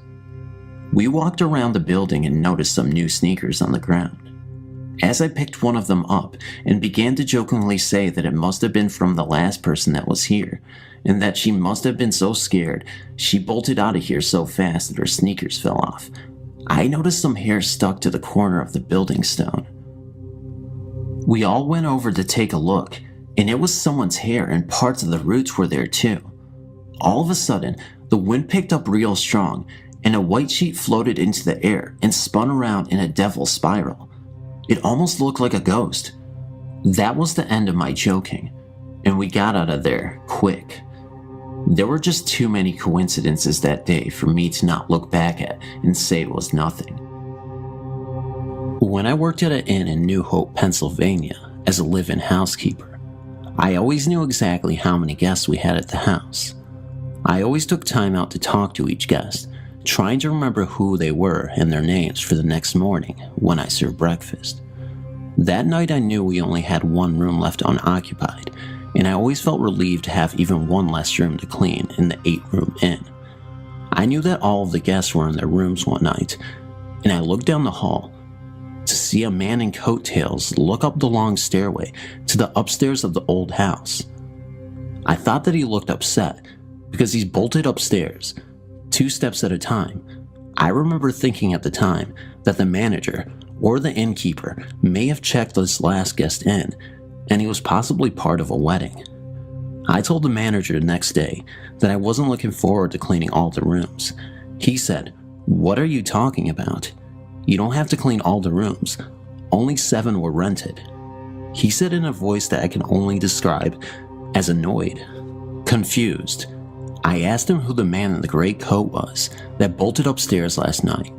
We walked around the building and noticed some new sneakers on the ground. As I picked one of them up and began to jokingly say that it must have been from the last person that was here, and that she must have been so scared she bolted out of here so fast that her sneakers fell off, I noticed some hair stuck to the corner of the building stone. We all went over to take a look, and it was someone's hair, and parts of the roots were there too. All of a sudden, the wind picked up real strong, and a white sheet floated into the air and spun around in a devil spiral. It almost looked like a ghost. That was the end of my joking, and we got out of there quick. There were just too many coincidences that day for me to not look back at and say it was nothing. When I worked at an inn in New Hope, Pennsylvania, as a live-in housekeeper, I always knew exactly how many guests we had at the house. I always took time out to talk to each guest, trying to remember who they were and their names for the next morning when I served breakfast. That night I knew we only had 1 room left unoccupied, and I always felt relieved to have even 1 less room to clean in the 8-room inn. I knew that all of the guests were in their rooms one night, and I looked down the hall to see a man in coattails look up the long stairway to the upstairs of the old house. I thought that he looked upset because he's bolted upstairs 2 steps at a time. I remember thinking at the time that the manager or the innkeeper may have checked this last guest in, and he was possibly part of a wedding. I told the manager the next day that I wasn't looking forward to cleaning all the rooms. He said, "What are you talking about? You don't have to clean all the rooms. Only 7 were rented." He said in a voice that I can only describe as annoyed, confused. I asked him who the man in the gray coat was that bolted upstairs last night.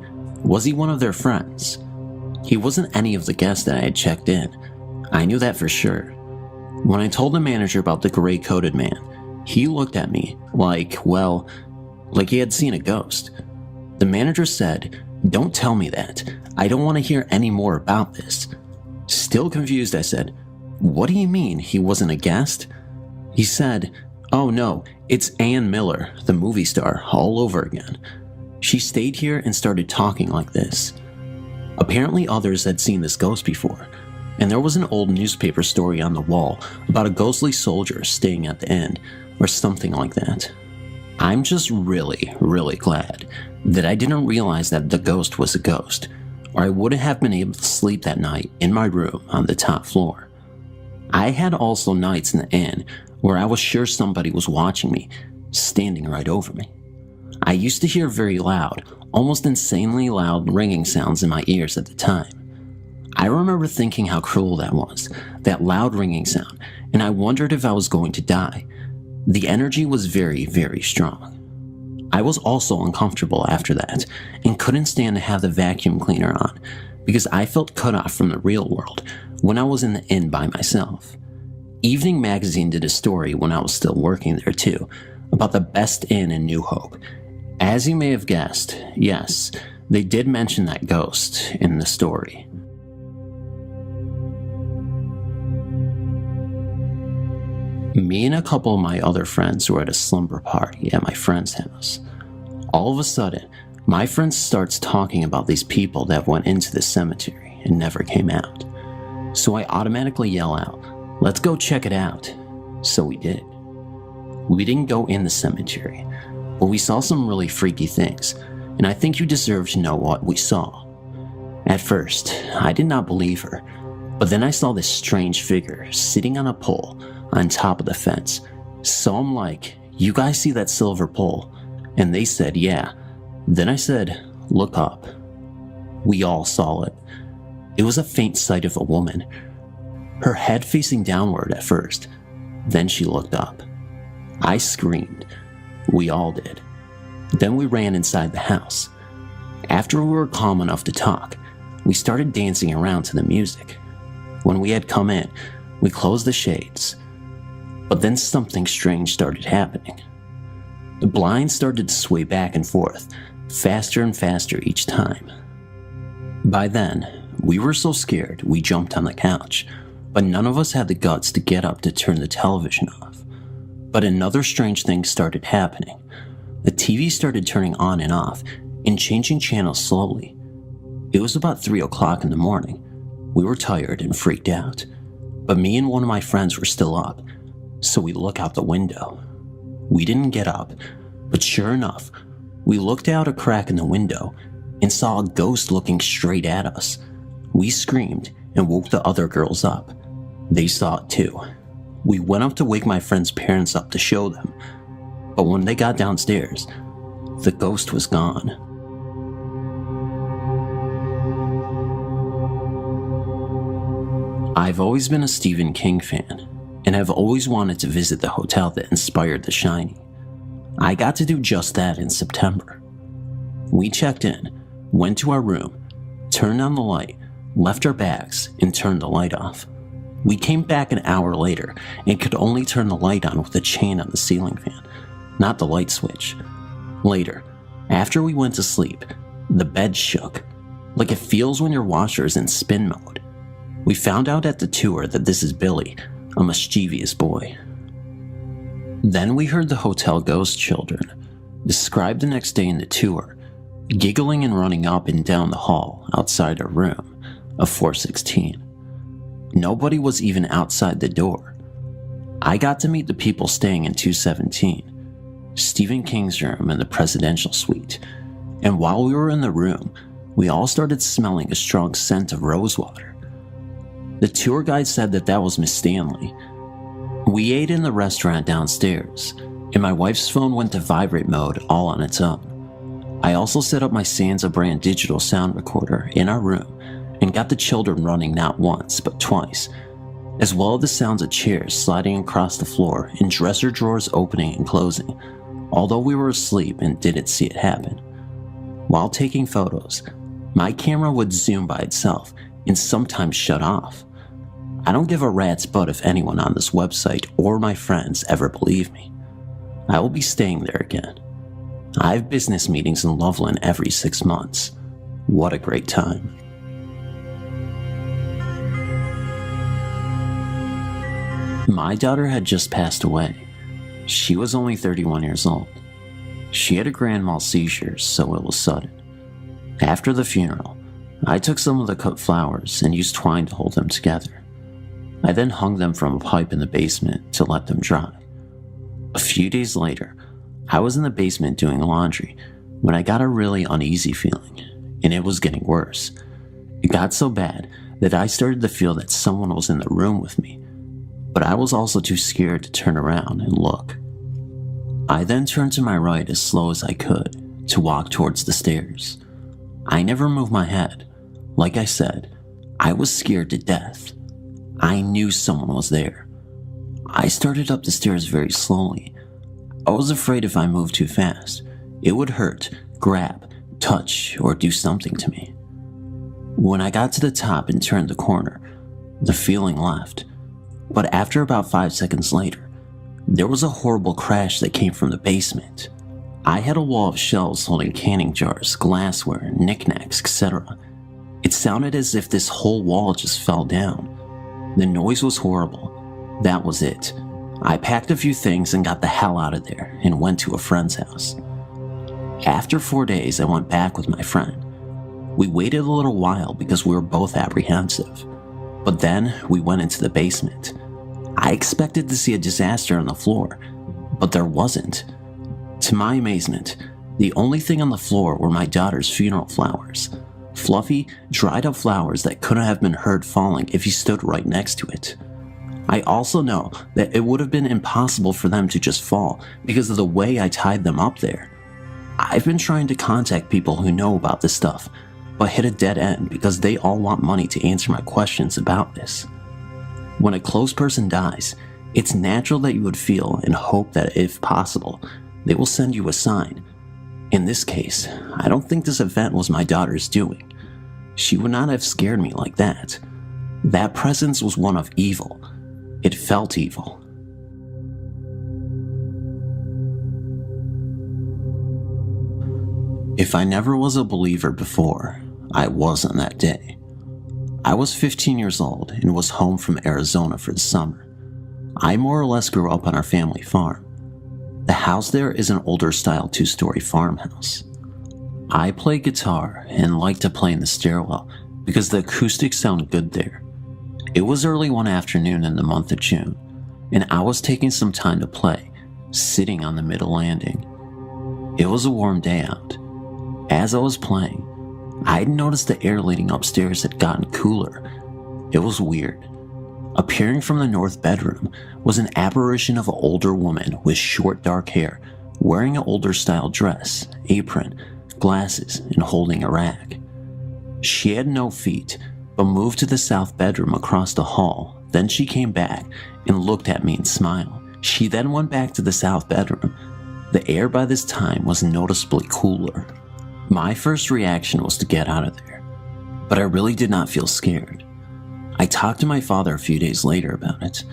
Was he one of their friends? He wasn't any of the guests that I had checked in. I knew that for sure. When I told the manager about the gray-coated man, he looked at me like he had seen a ghost. The manager said, "Don't tell me that. I don't want to hear any more about this." Still confused, I said, "What do you mean he wasn't a guest?" He said, "Oh no, it's Ann Miller, the movie star, all over again. She stayed here and started talking like this." Apparently others had seen this ghost before, and there was an old newspaper story on the wall about a ghostly soldier staying at the inn, or something like that. I'm just really, really glad that I didn't realize that the ghost was a ghost, or I wouldn't have been able to sleep that night in my room on the top floor. I had also nights in the inn where I was sure somebody was watching me, standing right over me. I used to hear very loud, almost insanely loud ringing sounds in my ears at the time. I remember thinking how cruel that was, that loud ringing sound, and I wondered if I was going to die. The energy was very, very strong. I was also uncomfortable after that, and couldn't stand to have the vacuum cleaner on, because I felt cut off from the real world when I was in the inn by myself. Evening Magazine did a story when I was still working there too, about the best inn in New Hope. As you may have guessed, yes, they did mention that ghost in the story. Me and a couple of my other friends were at a slumber party at my friend's house. All of a sudden, my friend starts talking about these people that went into the cemetery and never came out. So I automatically yell out, "Let's go check it out." So we did. We didn't go in the cemetery, but we saw some really freaky things, and I think you deserve to know what we saw. At first, I did not believe her, but then I saw this strange figure sitting on a pole on top of the fence. So I'm like, "You guys see that silver pole?" And they said, "Yeah." Then I said, "Look up." We all saw it. It was a faint sight of a woman, her head facing downward at first. Then she looked up. I screamed. We all did. Then we ran inside the house. After we were calm enough to talk, we started dancing around to the music. When we had come in, we closed the shades. But then something strange started happening. The blinds started to sway back and forth, faster and faster each time. By then, we were so scared we jumped on the couch, but none of us had the guts to get up to turn the television off. But another strange thing started happening. The TV started turning on and off and changing channels slowly. It was about 3 o'clock in the morning. We were tired and freaked out, but me and one of my friends were still up, so we look out the window. We didn't get up, but sure enough, we looked out a crack in the window and saw a ghost looking straight at us. We screamed and woke the other girls up. They saw it too. We went up to wake my friend's parents up to show them, but when they got downstairs, the ghost was gone. I've always been a Stephen King fan, and have always wanted to visit the hotel that inspired The Shining. I got to do just that in September. We checked in, went to our room, turned on the light, left our bags, and turned the light off. We came back an hour later and could only turn the light on with a chain on the ceiling fan, not the light switch. Later, after we went to sleep, the bed shook, like it feels when your washer is in spin mode. We found out at the tour that this is Billy, a mischievous boy. Then we heard the hotel ghost children, described the next day in the tour, giggling and running up and down the hall outside our room of 416. Nobody was even outside the door. I got to meet the people staying in 217, Stephen King's room in the presidential suite, and while we were in the room, we all started smelling a strong scent of rosewater. The tour guide said that was Miss Stanley. We ate in the restaurant downstairs, and my wife's phone went to vibrate mode all on its own. I also set up my Sansa brand digital sound recorder in our room and got the children running not once but twice, as well as the sounds of chairs sliding across the floor and dresser drawers opening and closing, although we were asleep and didn't see it happen. While taking photos, my camera would zoom by itself and sometimes shut off. I don't give a rat's butt if anyone on this website or my friends ever believe me. I will be staying there again. I have business meetings in Loveland every 6 months. What a great time. My daughter had just passed away. She was only 31 years old. She had a grand mal seizure, so it was sudden. After the funeral, I took some of the cut flowers and used twine to hold them together. I then hung them from a pipe in the basement to let them dry. A few days later, I was in the basement doing laundry when I got a really uneasy feeling, and it was getting worse. It got so bad that I started to feel that someone was in the room with me, but I was also too scared to turn around and look. I then turned to my right as slow as I could to walk towards the stairs. I never moved my head. Like I said, I was scared to death. I knew someone was there. I started up the stairs very slowly. I was afraid if I moved too fast, it would hurt, grab, touch, or do something to me. When I got to the top and turned the corner, the feeling left. But after about 5 seconds later, there was a horrible crash that came from the basement. I had a wall of shelves holding canning jars, glassware, knickknacks, etc. It sounded as if this whole wall just fell down. The noise was horrible. That was it. I packed a few things and got the hell out of there and went to a friend's house. After 4 days, I went back with my friend. We waited a little while because we were both apprehensive. But then we went into the basement. I expected to see a disaster on the floor, but there wasn't. To my amazement, the only thing on the floor were my daughter's funeral flowers. Fluffy, dried up flowers that couldn't have been heard falling if you stood right next to it. I also know that it would have been impossible for them to just fall because of the way I tied them up there. I've been trying to contact people who know about this stuff, but hit a dead end because they all want money to answer my questions about this. When a close person dies, it's natural that you would feel and hope that if possible, they will send you a sign. In this case, I don't think this event was my daughter's doing. She would not have scared me like that. That presence was one of evil. It felt evil. If I never was a believer before, I wasn't that day. I was 15 years old and was home from Arizona for the summer. I more or less grew up on our family farm. The house there is an older style 2-story farmhouse. I play guitar and like to play in the stairwell because the acoustics sound good there. It was early one afternoon in the month of June, and I was taking some time to play, sitting on the middle landing. It was a warm day out. As I was playing, I'd noticed the air leading upstairs had gotten cooler. It was weird. Appearing from the north bedroom was an apparition of an older woman with short dark hair, wearing an older style dress, apron, glasses, and holding a rag. She had no feet, but moved to the south bedroom across the hall. Then she came back and looked at me and smiled. She then went back to the south bedroom. The air by this time was noticeably cooler. My first reaction was to get out of there, but I really did not feel scared. I talked to my father a few days later about it,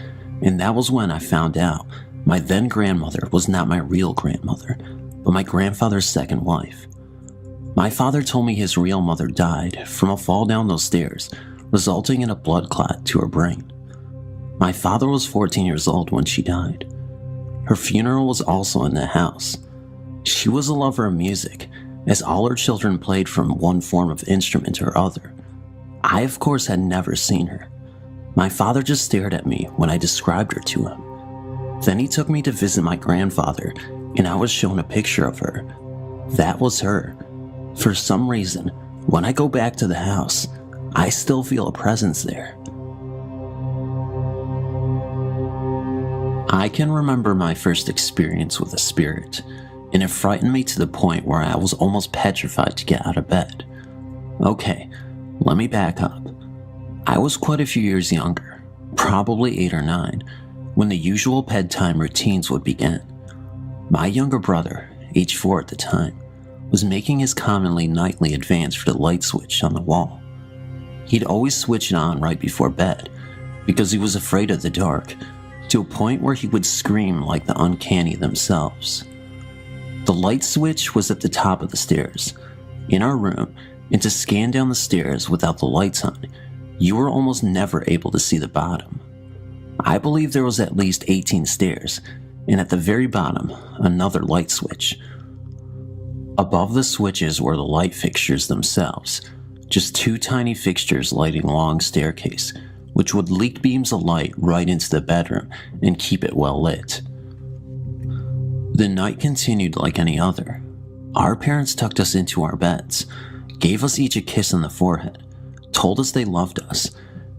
and that was when I found out my then grandmother was not my real grandmother, but my grandfather's second wife. My father told me his real mother died from a fall down those stairs, resulting in a blood clot to her brain. My father was 14 years old when she died. Her funeral was also in the house. She was a lover of music, as all her children played from one form of instrument or other. I, of course, had never seen her. My father just stared at me when I described her to him. Then he took me to visit my grandfather, and I was shown a picture of her. That was her. For some reason, when I go back to the house, I still feel a presence there. I can remember my first experience with a spirit, and it frightened me to the point where I was almost petrified to get out of bed. Okay, let me back up. I was quite a few years younger, probably 8 or 9, when the usual bedtime routines would begin. My younger brother, age 4 at the time, was making his commonly nightly advance for the light switch on the wall. He'd always switch it on right before bed, because he was afraid of the dark, to a point where he would scream like the uncanny themselves. The light switch was at the top of the stairs, in our room, and to scan down the stairs without the lights on, you were almost never able to see the bottom. I believe there was at least 18 stairs, and at the very bottom, another light switch. Above the switches were the light fixtures themselves, just 2 tiny fixtures lighting a long staircase, which would leak beams of light right into the bedroom and keep it well lit. The night continued like any other. Our parents tucked us into our beds, gave us each a kiss on the forehead, told us they loved us,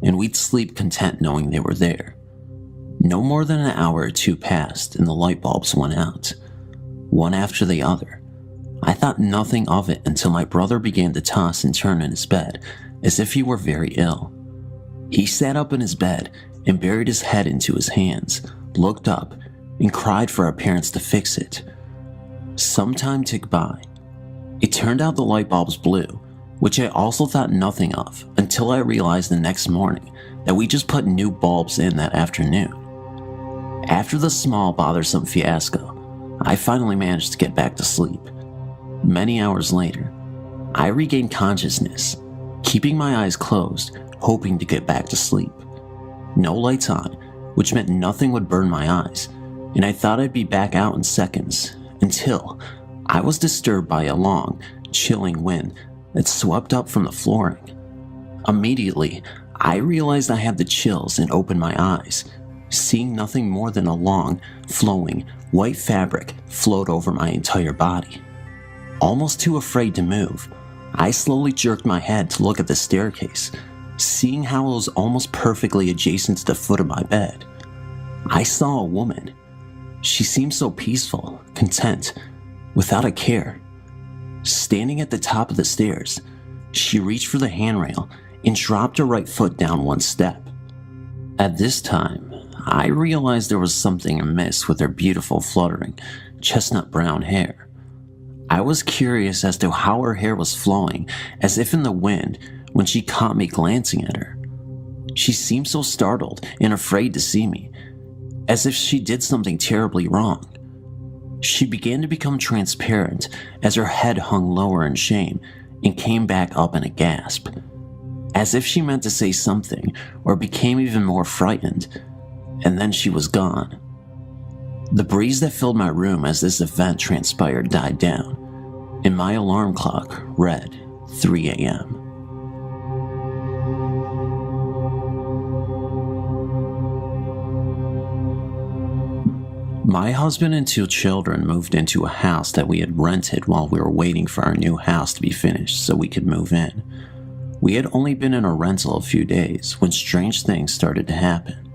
and we'd sleep content knowing they were there. No more than an hour or 2 passed and the light bulbs went out, one after the other. I thought nothing of it until my brother began to toss and turn in his bed as if he were very ill. He sat up in his bed and buried his head into his hands, looked up, and cried for our parents to fix it. Some time ticked by. It turned out the light bulbs blew, which I also thought nothing of until I realized the next morning that we just put new bulbs in that afternoon. After the small, bothersome fiasco, I finally managed to get back to sleep. Many hours later, I regained consciousness, keeping my eyes closed, hoping to get back to sleep. No lights on, which meant nothing would burn my eyes, and I thought I'd be back out in seconds, until I was disturbed by a long, chilling wind that swept up from the flooring. Immediately, I realized I had the chills and opened my eyes, seeing nothing more than a long, flowing, white fabric float over my entire body. Almost too afraid to move, I slowly jerked my head to look at the staircase, seeing how it was almost perfectly adjacent to the foot of my bed. I saw a woman. She seemed so peaceful, content, without a care. Standing at the top of the stairs, she reached for the handrail and dropped her right foot down one step. At this time, I realized there was something amiss with her beautiful, fluttering, chestnut brown hair. I was curious as to how her hair was flowing, as if in the wind, when she caught me glancing at her. She seemed so startled and afraid to see me, as if she did something terribly wrong. She began to become transparent as her head hung lower in shame and came back up in a gasp, as if she meant to say something or became even more frightened, and then she was gone. The breeze that filled my room as this event transpired died down, and my alarm clock read 3 a.m. My husband and 2 children moved into a house that we had rented while we were waiting for our new house to be finished so we could move in. We had only been in a rental a few days when strange things started to happen.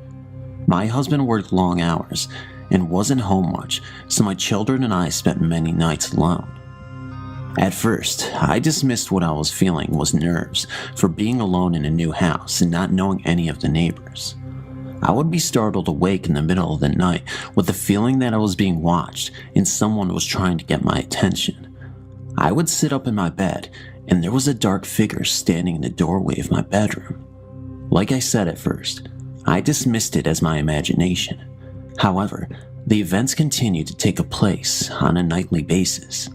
My husband worked long hours and wasn't home much, so my children and I spent many nights alone. At first, I dismissed what I was feeling was nerves for being alone in a new house and not knowing any of the neighbors. I would be startled awake in the middle of the night with the feeling that I was being watched and someone was trying to get my attention. I would sit up in my bed and there was a dark figure standing in the doorway of my bedroom. Like I said at first, I dismissed it as my imagination. However, the events continued to take place on a nightly basis.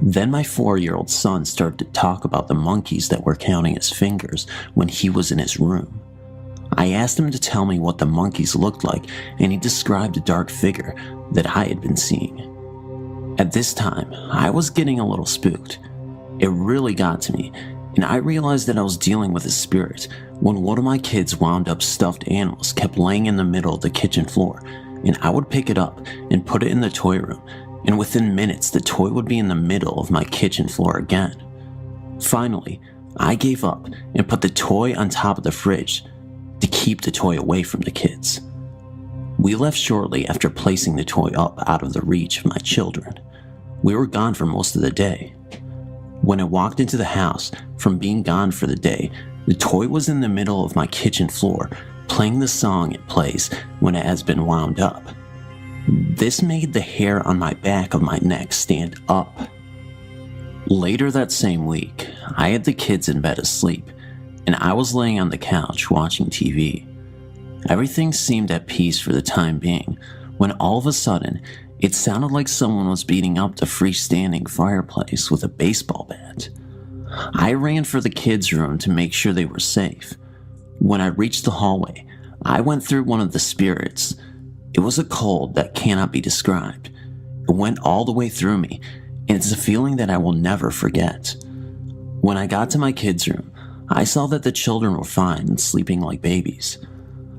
Then my 4-year-old son started to talk about the monkeys that were counting his fingers when he was in his room. I asked him to tell me what the monkeys looked like, and he described a dark figure that I had been seeing. At this time, I was getting a little spooked. It really got to me, and I realized that I was dealing with a spirit when one of my kids' wound up stuffed animals kept laying in the middle of the kitchen floor, and I would pick it up and put it in the toy room, and within minutes the toy would be in the middle of my kitchen floor again. Finally, I gave up and put the toy on top of the fridge to keep the toy away from the kids. We left shortly after placing the toy up out of the reach of my children. We were gone for most of the day. When I walked into the house from being gone for the day, the toy was in the middle of my kitchen floor, playing the song it plays when it has been wound up. This made the hair on my back of my neck stand up. Later that same week, I had the kids in bed asleep, and I was laying on the couch watching TV. Everything seemed at peace for the time being, when all of a sudden, it sounded like someone was beating up the freestanding fireplace with a baseball bat. I ran for the kids' room to make sure they were safe. When I reached the hallway, I went through one of the spirits. It was a cold that cannot be described. It went all the way through me, and it's a feeling that I will never forget. When I got to my kids' room, I saw that the children were fine and sleeping like babies.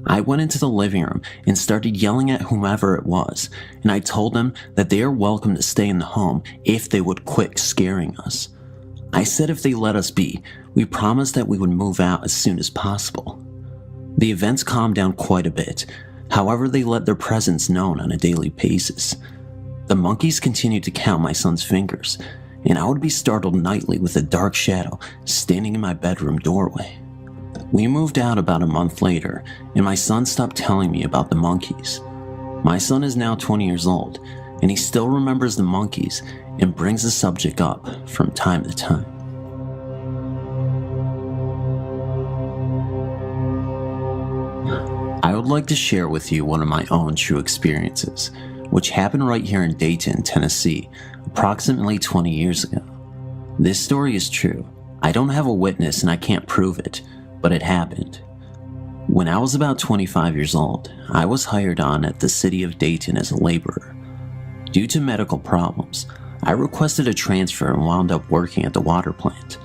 I went into the living room and started yelling at whomever it was, and I told them that they are welcome to stay in the home if they would quit scaring us. I said if they let us be, we promised that we would move out as soon as possible. The events calmed down quite a bit. However, they let their presence known on a daily basis. The monkeys continued to count my son's fingers, and I would be startled nightly with a dark shadow standing in my bedroom doorway. We moved out about a month later, and my son stopped telling me about the monkeys. My son is now 20 years old, and he still remembers the monkeys and brings the subject up from time to time. I would like to share with you one of my own true experiences, which happened right here in Dayton, Tennessee, approximately 20 years ago. This story is true. I don't have a witness and I can't prove it, but it happened. When I was about 25 years old, I was hired on at the city of Dayton as a laborer. Due to medical problems, I requested a transfer and wound up working at the water plant.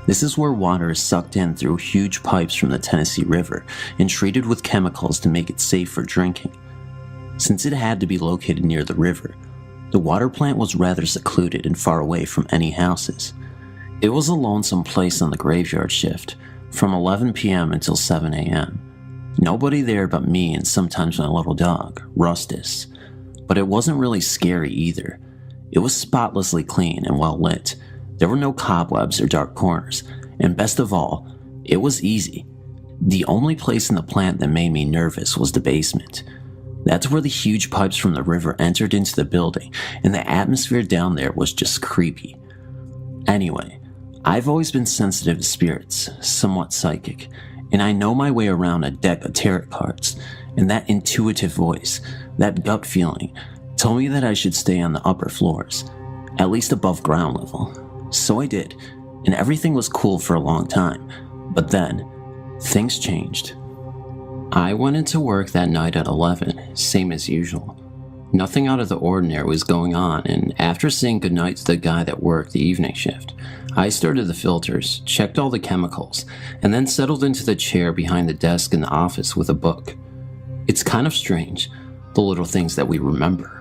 This is where water is sucked in through huge pipes from the Tennessee River and treated with chemicals to make it safe for drinking. Since it had to be located near the river, the water plant was rather secluded and far away from any houses. It was a lonesome place on the graveyard shift, from 11 p.m. until 7 a.m. Nobody there but me and sometimes my little dog, Rustus. But it wasn't really scary either. It was spotlessly clean and well lit. There were no cobwebs or dark corners, and best of all, it was easy. The only place in the plant that made me nervous was the basement. That's where the huge pipes from the river entered into the building, and the atmosphere down there was just creepy. Anyway, I've always been sensitive to spirits, somewhat psychic, and I know my way around a deck of tarot cards, and that intuitive voice, that gut feeling, told me that I should stay on the upper floors, at least above ground level. So I did, and everything was cool for a long time. But then, things changed. I went into work that night at 11, same as usual. Nothing out of the ordinary was going on, and after saying goodnight to the guy that worked the evening shift, I started the filters, checked all the chemicals, and then settled into the chair behind the desk in the office with a book. It's kind of strange, the little things that we remember.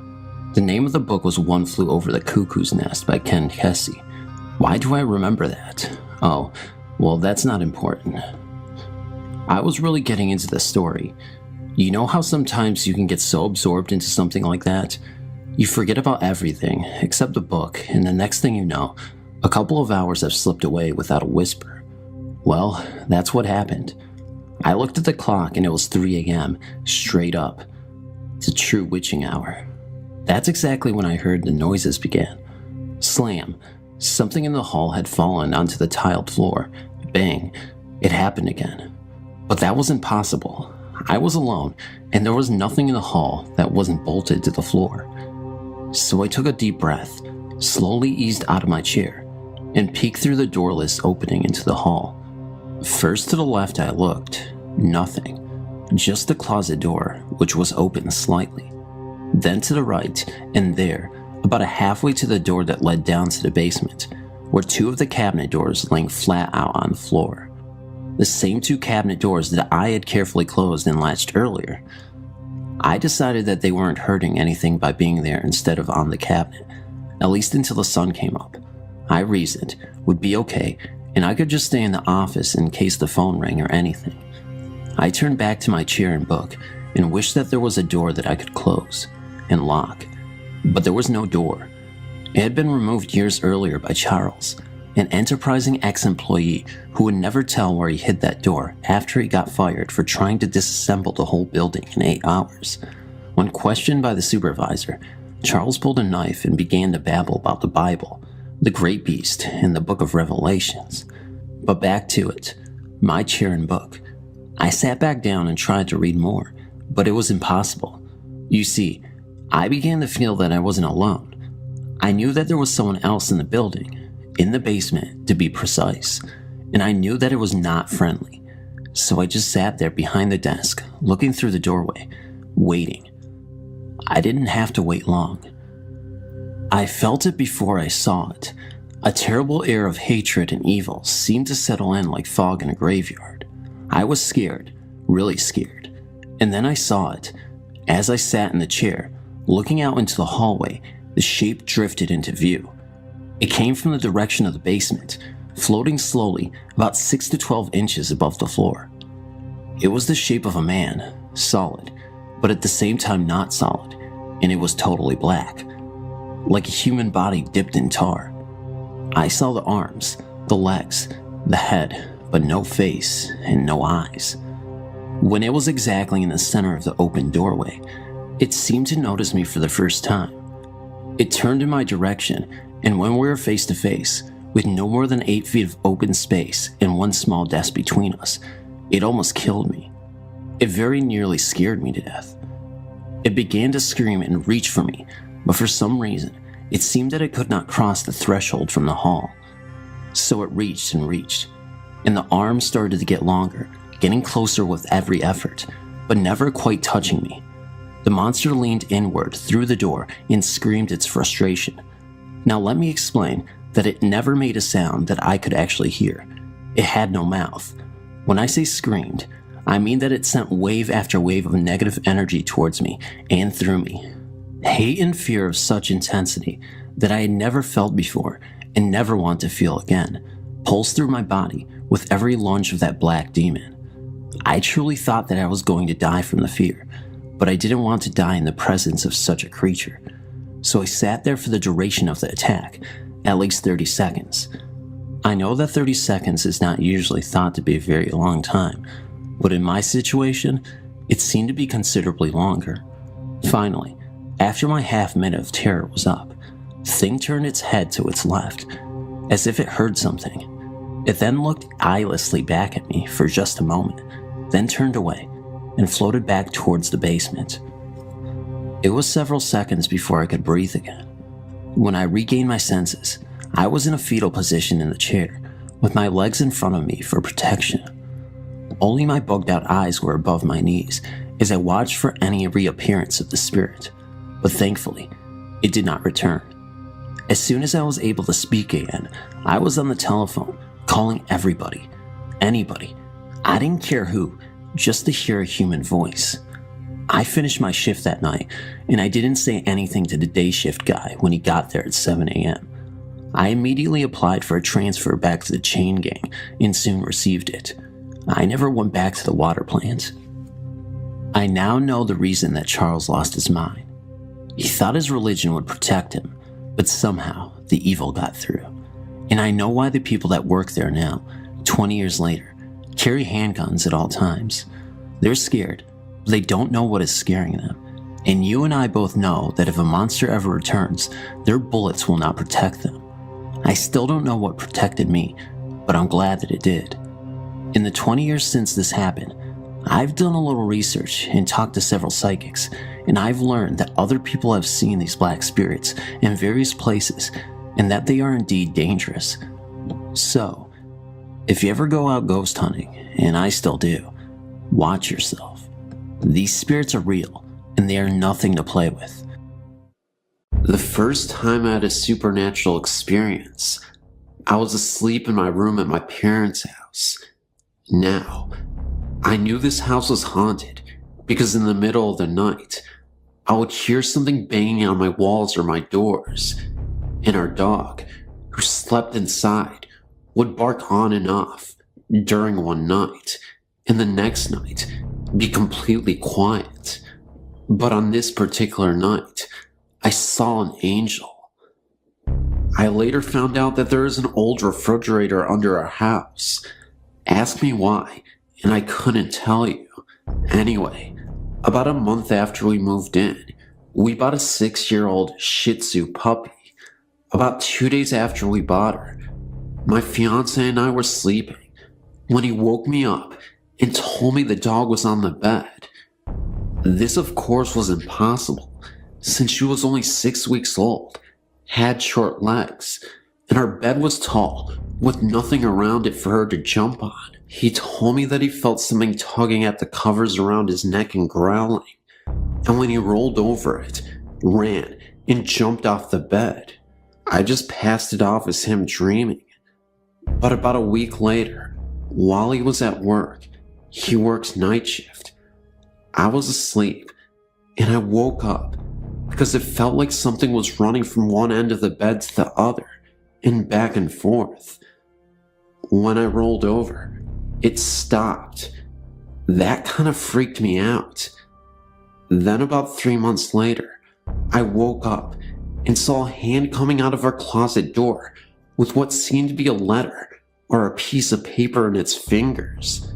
The name of the book was One Flew Over the Cuckoo's Nest by Ken Kesey. Why do I remember that? Oh, well, that's not important. I was really getting into the story. You know how sometimes you can get so absorbed into something like that? You forget about everything except the book, and the next thing you know, a couple of hours have slipped away without a whisper. Well, that's what happened. I looked at the clock and it was 3 a.m., straight up. It's a true witching hour. That's exactly when I heard the noises began. Slam. Something in the hall had fallen onto the tiled floor. Bang. It happened again. But that wasn't possible. I was alone, and there was nothing in the hall that wasn't bolted to the floor. So I took a deep breath, slowly eased out of my chair, and peeked through the doorless opening into the hall. First to the left I looked. Nothing. Just the closet door, which was open slightly. Then to the right, and there, about a halfway to the door that led down to the basement, were 2 of the cabinet doors laying flat out on the floor. The same 2 cabinet doors that I had carefully closed and latched earlier. I decided that they weren't hurting anything by being there instead of on the cabinet, at least until the sun came up. I reasoned would be okay, and I could just stay in the office in case the phone rang or anything. I turned back to my chair and book and wished that there was a door that I could close and lock, but there was no door. It had been removed years earlier by Charles, an enterprising ex-employee who would never tell where he hid that door after he got fired for trying to disassemble the whole building in 8 hours. When questioned by the supervisor, Charles pulled a knife and began to babble about the Bible, the Great Beast, and the Book of Revelations. But back to it, my chair and book. I sat back down and tried to read more, but it was impossible. You see, I began to feel that I wasn't alone. I knew that there was someone else in the building, in the basement to be precise, and I knew that it was not friendly. So I just sat there behind the desk, looking through the doorway, waiting. I didn't have to wait long. I felt it before I saw it. A terrible air of hatred and evil seemed to settle in like fog in a graveyard. I was scared, really scared. And then I saw it. As I sat in the chair, looking out into the hallway, the shape drifted into view. It came from the direction of the basement, floating slowly about 6 to 12 inches above the floor. It was the shape of a man, solid, but at the same time not solid, and it was totally black, like a human body dipped in tar. I saw the arms, the legs, the head, but no face and no eyes. When it was exactly in the center of the open doorway, it seemed to notice me for the first time. It turned in my direction, and when we were face to face, with no more than 8 feet of open space and one small desk between us, it almost killed me. It very nearly scared me to death. It began to scream and reach for me, but for some reason, it seemed that it could not cross the threshold from the hall. So it reached and reached, and the arms started to get longer, getting closer with every effort, but never quite touching me. The monster leaned inward through the door and screamed its frustration. Now let me explain that it never made a sound that I could actually hear. It had no mouth. When I say screamed, I mean that it sent wave after wave of negative energy towards me and through me. Hate and fear of such intensity that I had never felt before and never want to feel again pulsed through my body with every lunge of that black demon. I truly thought that I was going to die from the fear, but I didn't want to die in the presence of such a creature. So I sat there for the duration of the attack, at least 30 seconds. I know that 30 seconds is not usually thought to be a very long time, but in my situation, it seemed to be considerably longer. Finally, after my half minute of terror was up, the thing turned its head to its left, as if it heard something. It then looked eyelessly back at me for just a moment, then turned away and floated back towards the basement. It was several seconds before I could breathe again. When I regained my senses, I was in a fetal position in the chair, with my legs in front of me for protection. Only my bugged out eyes were above my knees as I watched for any reappearance of the spirit, but thankfully, it did not return. As soon as I was able to speak again, I was on the telephone, calling everybody, anybody. I didn't care who, just to hear a human voice. I finished my shift that night, and I didn't say anything to the day shift guy when he got there at 7 a.m. I immediately applied for a transfer back to the chain gang and soon received it. I never went back to the water plant. I now know the reason that Charles lost his mind. He thought his religion would protect him, but somehow the evil got through. And I know why the people that work there now, 20 years later, carry handguns at all times. They're scared, but they don't know what is scaring them. And you and I both know that if a monster ever returns, their bullets will not protect them. I still don't know what protected me, but I'm glad that it did. In the 20 years since this happened, I've done a little research and talked to several psychics, and I've learned that other people have seen these black spirits in various places and that they are indeed dangerous. So, if you ever go out ghost hunting, and I still do, watch yourself. These spirits are real, and they are nothing to play with. The first time I had a supernatural experience, I was asleep in my room at my parents' house. Now, I knew this house was haunted because in the middle of the night, I would hear something banging on my walls or my doors, and our dog, who slept inside, would bark on and off during one night, and the next night be completely quiet. But on this particular night, I saw an angel. I later found out that there is an old refrigerator under our house. Ask me why, and I couldn't tell you. Anyway, about a month after we moved in, we bought a 6-year-old Shih Tzu puppy. About 2 days after we bought her, my fiance and I were sleeping when he woke me up and told me the dog was on the bed. This, of course, was impossible since she was only 6 weeks old, had short legs, and our bed was tall with nothing around it for her to jump on. He told me that he felt something tugging at the covers around his neck and growling, and when he rolled over it, ran and jumped off the bed. I just passed it off as him dreaming. But about a week later, while he was at work, he works night shift. I was asleep, and I woke up because it felt like something was running from one end of the bed to the other, and back and forth. When I rolled over, it stopped. That kind of freaked me out. Then about 3 months later, I woke up and saw a hand coming out of our closet door with what seemed to be a letter or a piece of paper in its fingers.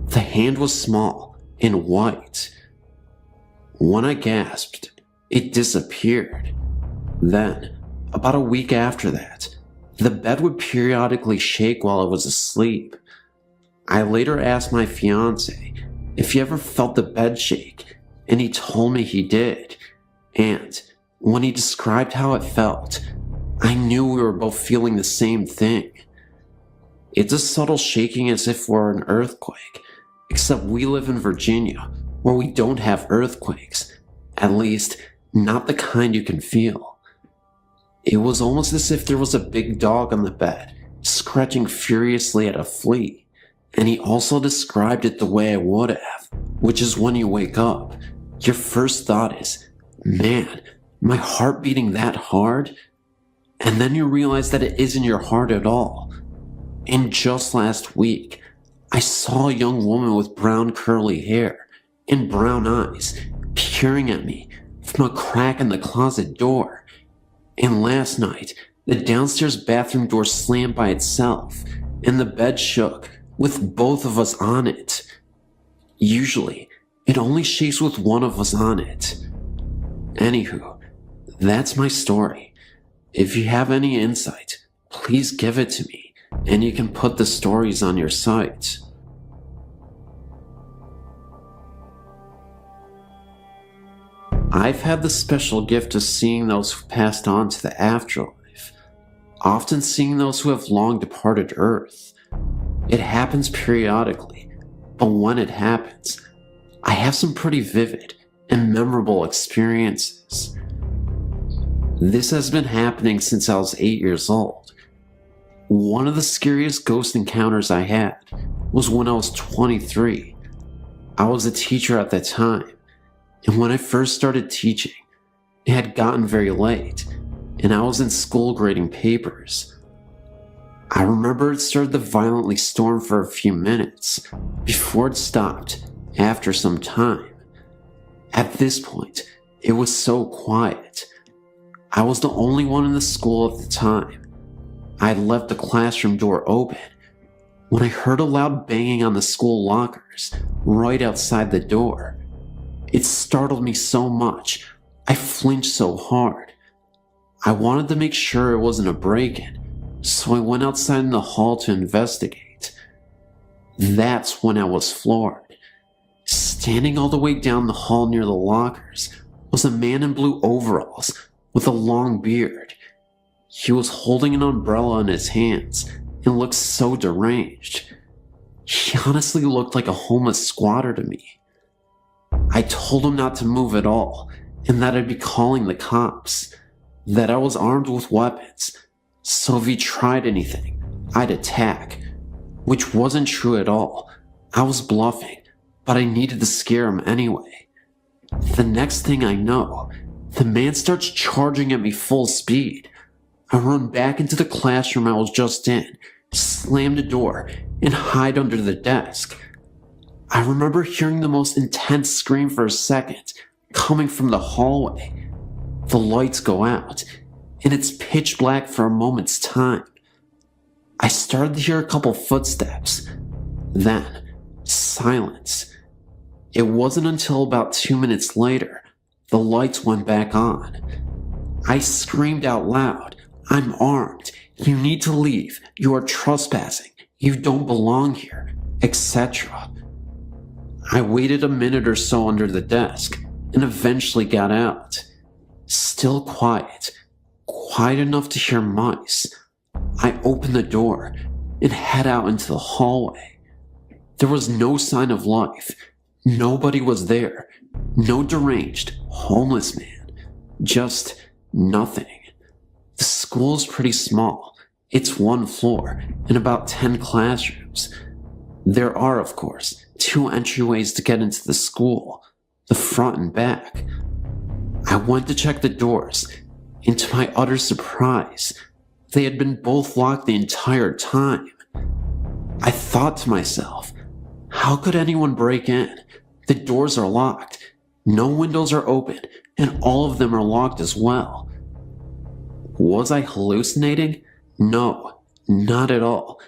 The hand was small and white. When I gasped, it disappeared. Then, about a week after that, the bed would periodically shake while I was asleep. I later asked my fiance if he ever felt the bed shake, and he told me he did. And when he described how it felt, I knew we were both feeling the same thing. It's a subtle shaking as if we're an earthquake, except we live in Virginia, where we don't have earthquakes. At least, not the kind you can feel. It was almost as if there was a big dog on the bed, scratching furiously at a flea. And he also described it the way I would have, which is when you wake up, your first thought is, man, my heart beating that hard? And then you realize that it isn't your heart at all. And just last week, I saw a young woman with brown curly hair and brown eyes peering at me from a crack in the closet door. And last night, the downstairs bathroom door slammed by itself, and the bed shook with both of us on it. Usually, it only shakes with one of us on it. Anywho, that's my story. If you have any insight, please give it to me, and you can put the stories on your site. I've had the special gift of seeing those who passed on to the afterlife, often seeing those who have long departed Earth. It happens periodically, but when it happens, I have some pretty vivid and memorable experiences. This has been happening since I was 8 years old. One of the scariest ghost encounters I had was when I was 23. I was a teacher at that time, and when I first started teaching, it had gotten very late, and I was in school grading papers. I remember it started to violently storm for a few minutes before it stopped after some time. At this point, it was so quiet. I was the only one in the school at the time. I had left the classroom door open when I heard a loud banging on the school lockers right outside the door. It startled me so much, I flinched so hard. I wanted to make sure it wasn't a break-in, so I went outside in the hall to investigate. That's when I was floored. Standing all the way down the hall near the lockers was a man in blue overalls with a long beard. He was holding an umbrella in his hands and looked so deranged. He honestly looked like a homeless squatter to me. I told him not to move at all and that I'd be calling the cops, that I was armed with weapons, so if he tried anything, I'd attack, which wasn't true at all. I was bluffing, but I needed to scare him anyway. The next thing I know, the man starts charging at me full speed. I run back into the classroom I was just in, slam the door, and hide under the desk. I remember hearing the most intense scream for a second, coming from the hallway. The lights go out, and it's pitch black for a moment's time. I started to hear a couple footsteps. Then, silence. It wasn't until about 2 minutes later, the lights went back on. I screamed out loud, "I'm armed. You need to leave. You are trespassing. You don't belong here," etc. I waited a minute or so under the desk and eventually got out. Still quiet enough to hear mice. I opened the door and head out into the hallway. There was no sign of life. Nobody was there. No deranged, homeless man. Just nothing. The school is pretty small. It's 1 floor and about 10 classrooms. There are, of course, 2 entryways to get into the school, the front and back. I went to check the doors, and to my utter surprise, they had been both locked the entire time. I thought to myself, how could anyone break in? The doors are locked, no windows are open, and all of them are locked as well. Was I hallucinating? No, not at all,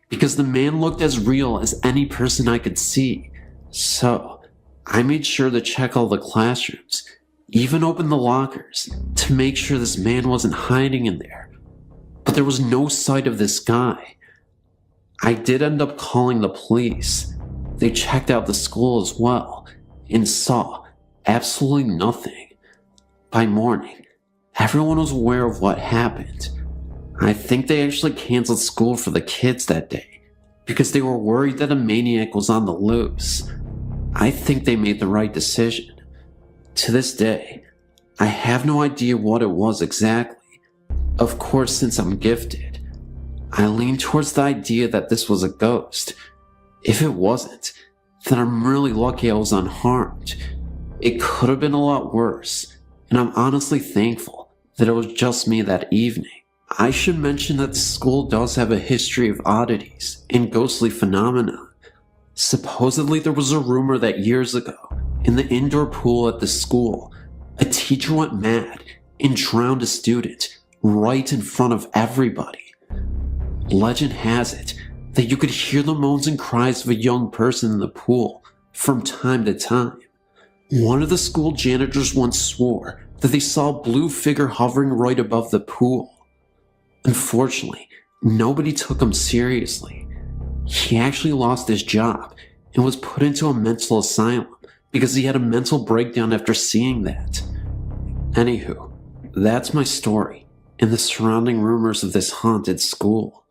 because the man looked as real as any person I could see. So, I made sure to check all the classrooms, even open the lockers, to make sure this man wasn't hiding in there. But there was no sight of this guy. I did end up calling the police. They checked out the school as well, and saw absolutely nothing. By morning, everyone was aware of what happened. I think they actually canceled school for the kids that day, because they were worried that a maniac was on the loose. I think they made the right decision. To this day, I have no idea what it was exactly. Of course, since I'm gifted, I lean towards the idea that this was a ghost. If it wasn't, then I'm really lucky I was unharmed. It could have been a lot worse, and I'm honestly thankful that it was just me that evening. I should mention that the school does have a history of oddities and ghostly phenomena. Supposedly there was a rumor that years ago, in the indoor pool at the school, a teacher went mad and drowned a student right in front of everybody. Legend has it that you could hear the moans and cries of a young person in the pool from time to time. One of the school janitors once swore that they saw a blue figure hovering right above the pool. Unfortunately, nobody took him seriously. He actually lost his job and was put into a mental asylum because he had a mental breakdown after seeing that. Anywho, that's my story and the surrounding rumors of this haunted school.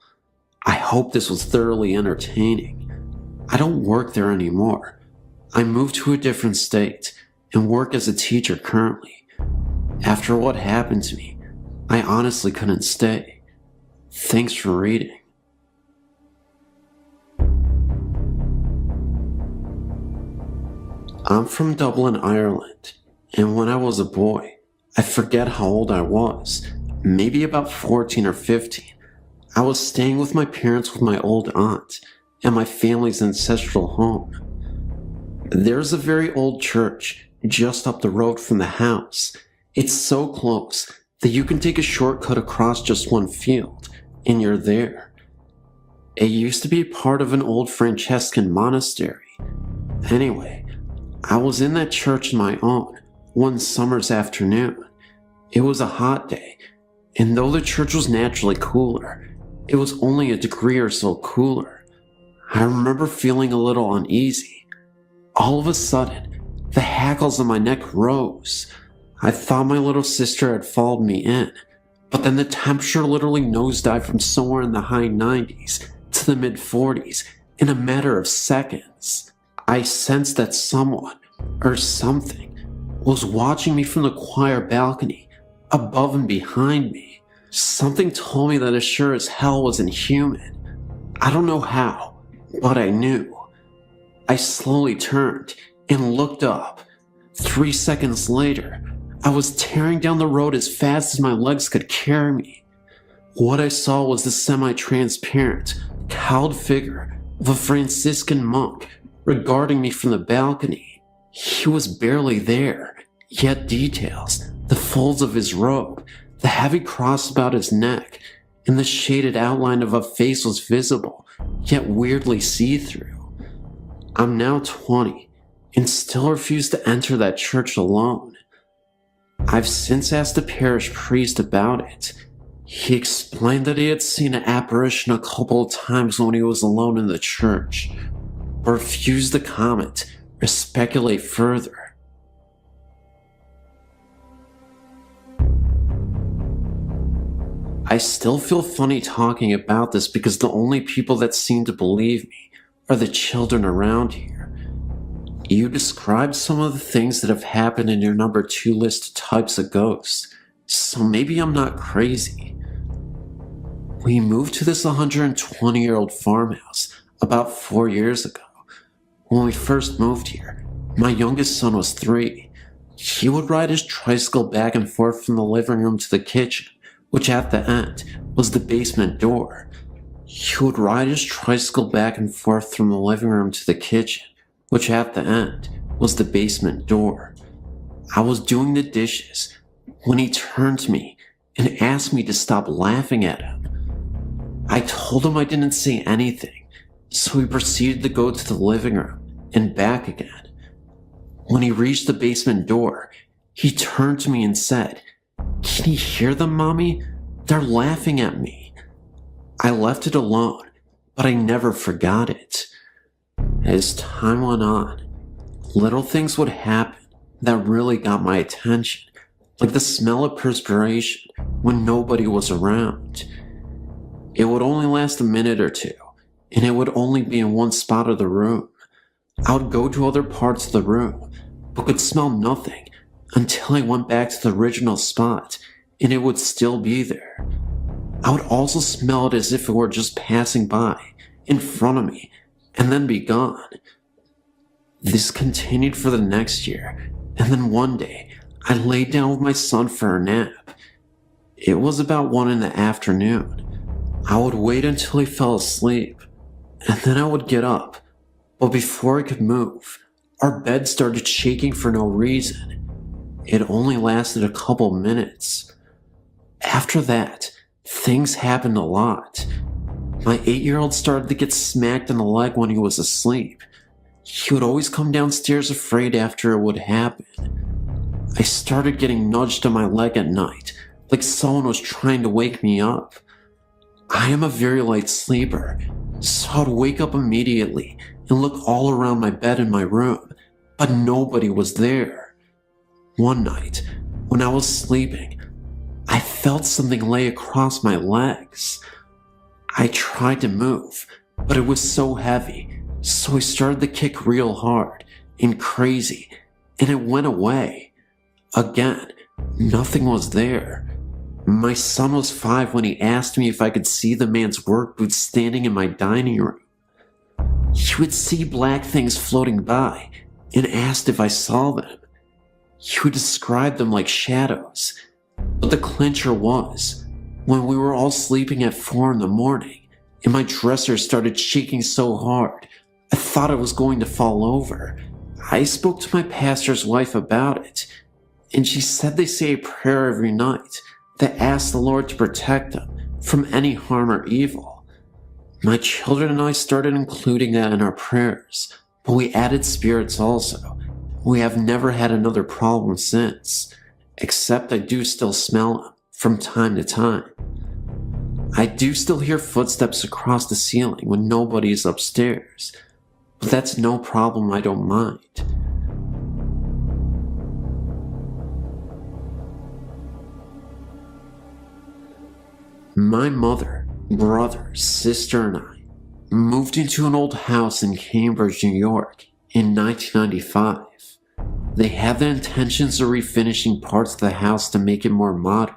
I hope this was thoroughly entertaining. I don't work there anymore. I moved to a different state and work as a teacher currently. After what happened to me, I honestly couldn't stay. Thanks for reading. I'm from Dublin, Ireland, and when I was a boy, I forget how old I was, maybe about 14 or 15, I was staying with my parents with my old aunt at my family's ancestral home. There's a very old church just up the road from the house. It's so close that you can take a shortcut across just one field, and you're there. It used to be part of an old Franciscan monastery. Anyway, I was in that church on my own one summer's afternoon. It was a hot day, and though the church was naturally cooler, it was only a degree or so cooler. I remember feeling a little uneasy. All of a sudden, the hackles on my neck rose. I thought my little sister had followed me in, but then the temperature literally nosedived from somewhere in the high 90s to the mid 40s in a matter of seconds. I sensed that someone, or something, was watching me from the choir balcony, above and behind me. Something told me that it sure as hell wasn't human. I don't know how, but I knew. I slowly turned and looked up. 3 seconds later, I was tearing down the road as fast as my legs could carry me. What I saw was the semi-transparent, cowled figure of a Franciscan monk regarding me from the balcony. He was barely there, yet details, the folds of his robe, the heavy cross about his neck, and the shaded outline of a face was visible, yet weirdly see-through. I'm now 20, and still refuse to enter that church alone. I've since asked the parish priest about it. He explained that he had seen an apparition a couple of times when he was alone in the church, but refused to comment or speculate further. I still feel funny talking about this because the only people that seem to believe me are the children around here. You described some of the things that have happened in your number 2 list of types of ghosts, so maybe I'm not crazy. We moved to this 120-year-old farmhouse about 4 years ago. When we first moved here, my youngest son was 3. He would ride his tricycle back and forth from the living room to the kitchen, which at the end was the basement door. He would ride his tricycle back and forth from the living room to the kitchen, which at the end was the basement door. I was doing the dishes when he turned to me and asked me to stop laughing at him. I told him I didn't say anything, so he proceeded to go to the living room and back again. When he reached the basement door, he turned to me and said, "Can you hear them, Mommy? They're laughing at me." I left it alone, but I never forgot it. As time went on, little things would happen that really got my attention, like the smell of perspiration when nobody was around. It would only last a minute or two, and it would only be in one spot of the room. I would go to other parts of the room, but could smell nothing until I went back to the original spot, and it would still be there. I would also smell it as if it were just passing by, in front of me, and then be gone. This continued for the next year, and then one day, I laid down with my son for a nap. It was about 1 in the afternoon. I would wait until he fell asleep, and then I would get up, but before I could move, our bed started shaking for no reason. It only lasted a couple minutes. After that, things happened a lot. My 8-year-old started to get smacked in the leg when he was asleep. He would always come downstairs afraid after it would happen. I started getting nudged on my leg at night, like someone was trying to wake me up. I am a very light sleeper, so I'd wake up immediately and look all around my bed in my room, but nobody was there. One night, When I was sleeping, I felt something lay across my legs. I tried to move, but it was so heavy, so I started to kick real hard and crazy, and it went away. Again, nothing was there. My son was 5 when he asked me if I could see the man's work boots standing in my dining room. He would see black things floating by and asked if I saw them. He would describe them like shadows. But the clincher was, when we were all sleeping at 4 in the morning, and my dresser started shaking so hard, I thought I was going to fall over. I spoke to my pastor's wife about it, and she said they say a prayer every night that asks the Lord to protect them from any harm or evil. My children and I started including that in our prayers, but we added spirits also. We have never had another problem since, except I do still smell them from time to time. I do still hear footsteps across the ceiling when nobody is upstairs, but that's no problem, I don't mind. My mother, brother, sister, and I moved into an old house in Cambridge, New York in 1995. They had the intentions of refinishing parts of the house to make it more modern.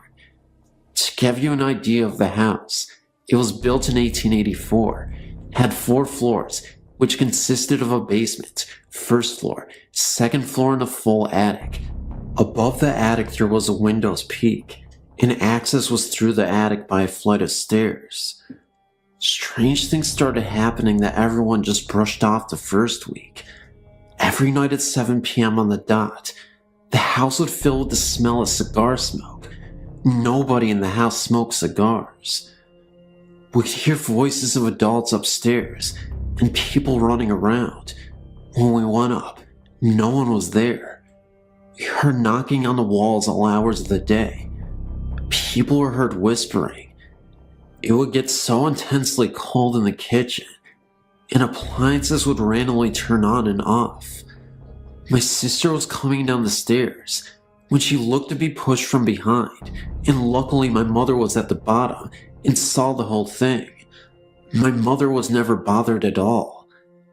To give you an idea of the house, it was built in 1884, had 4 floors, which consisted of a basement, first floor, second floor, and a full attic. Above the attic there was a window's peak, and access was through the attic by a flight of stairs. Strange things started happening that everyone just brushed off the first week. Every night at 7 p.m. on the dot, the house would fill with the smell of cigar smoke. Nobody in the house smoked cigars. We'd hear voices of adults upstairs and people running around. When we went up, no one was there. We heard knocking on the walls all hours of the day. People were heard whispering. It would get so intensely cold in the kitchen, and appliances would randomly turn on and off. My sister was coming down the stairs when she looked to be pushed from behind, and luckily my mother was at the bottom and saw the whole thing. My mother was never bothered at all.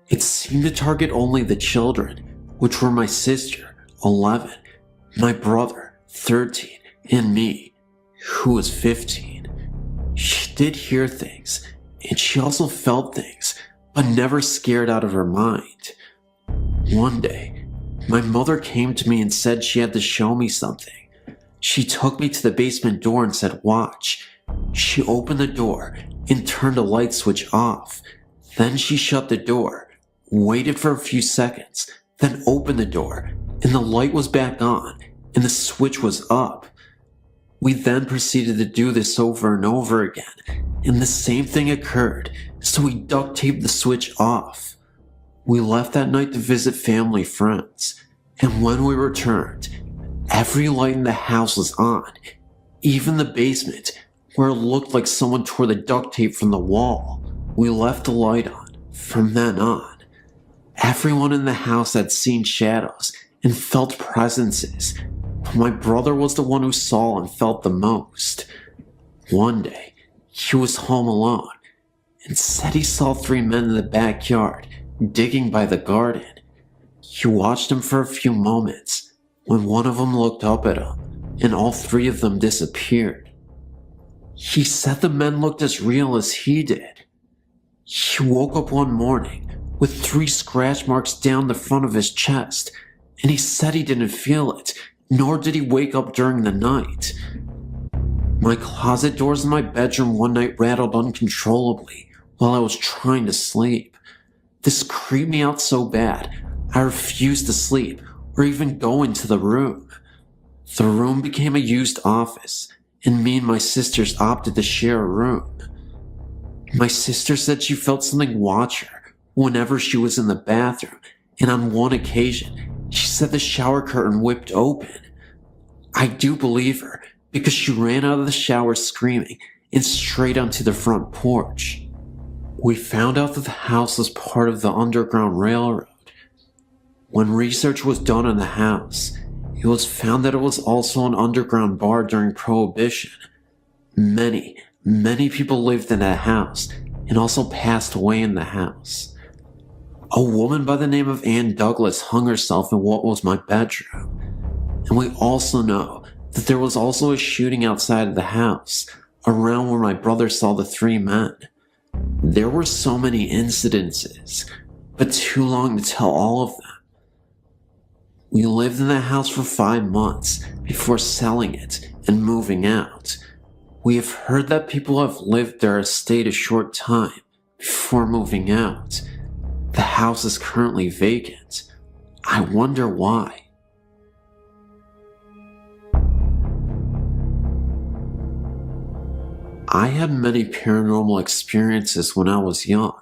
It seemed to target only the children, which were my sister, 11, my brother, 13, and me, who was 15. She did hear things, and she also felt things, but never scared out of her mind. One day, my mother came to me and said she had to show me something. She took me to the basement door and said, "Watch." She opened the door and turned a light switch off. Then she shut the door, waited for a few seconds, then opened the door, and the light was back on, and the switch was up. We then proceeded to do this over and over again, and the same thing occurred, so we duct taped the switch off. We left that night to visit family friends, and when we returned, every light in the house was on, even the basement, where it looked like someone tore the duct tape from the wall. We left the light on. From then on, everyone in the house had seen shadows and felt presences, but my brother was the one who saw and felt the most. One day, he was home alone and said he saw 3 men in the backyard digging by the garden. He watched them for a few moments when one of them looked up at him and all 3 of them disappeared. He said the men looked as real as he did. He woke up one morning with 3 scratch marks down the front of his chest, and he said he didn't feel it, nor did he wake up during the night. My closet doors in my bedroom one night rattled uncontrollably while I was trying to sleep. This creeped me out so bad, I refused to sleep or even go into the room. The room became a used office, and me and my sisters opted to share a room. My sister said she felt something watch her whenever she was in the bathroom, and on one occasion, she said the shower curtain whipped open. I do believe her, because she ran out of the shower screaming and straight onto the front porch. We found out that the house was part of the Underground Railroad. When research was done on the house, It was found that it was also an underground bar during Prohibition. Many people lived in that house and also passed away in the house. A woman by the name of Ann Douglas hung herself in what was my bedroom. And we also know that there was also a shooting outside of the house, around where my brother saw the 3 men. There were so many incidences, but too long to tell all of them. We lived in the house for 5 months before selling it and moving out. We have heard that people have lived there or stayed a short time before moving out. The house is currently vacant. I wonder why. I had many paranormal experiences when I was young.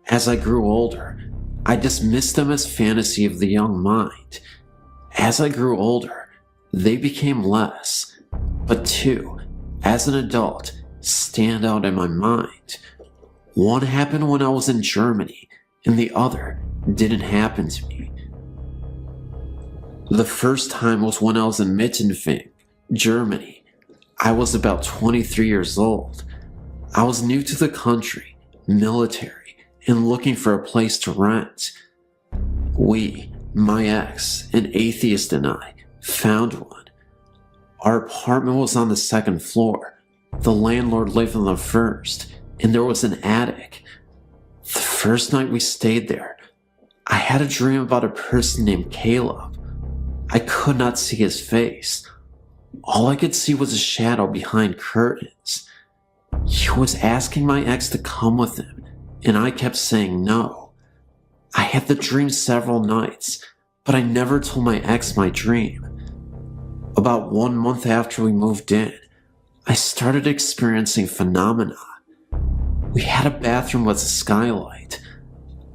As I grew older, I dismissed them as fantasy of the young mind. As I grew older, they became less, but 2, as an adult, stand out in my mind. One happened when I was in Germany, and the other didn't happen to me. The first time was when I was in Mittenfing, Germany. I was about 23 years old. I was new to the country, military, and looking for a place to rent. We, my ex, an atheist, and I found one. Our apartment was on the 2nd floor. The landlord lived on the 1st, and there was an attic. The first night we stayed there, I had a dream about a person named Caleb. I could not see his face. All I could see was a shadow behind curtains. He was asking my ex to come with him, and I kept saying no. I had the dream several nights, but I never told my ex my dream. About 1 month after we moved in, I started experiencing phenomena. We had a bathroom with a skylight.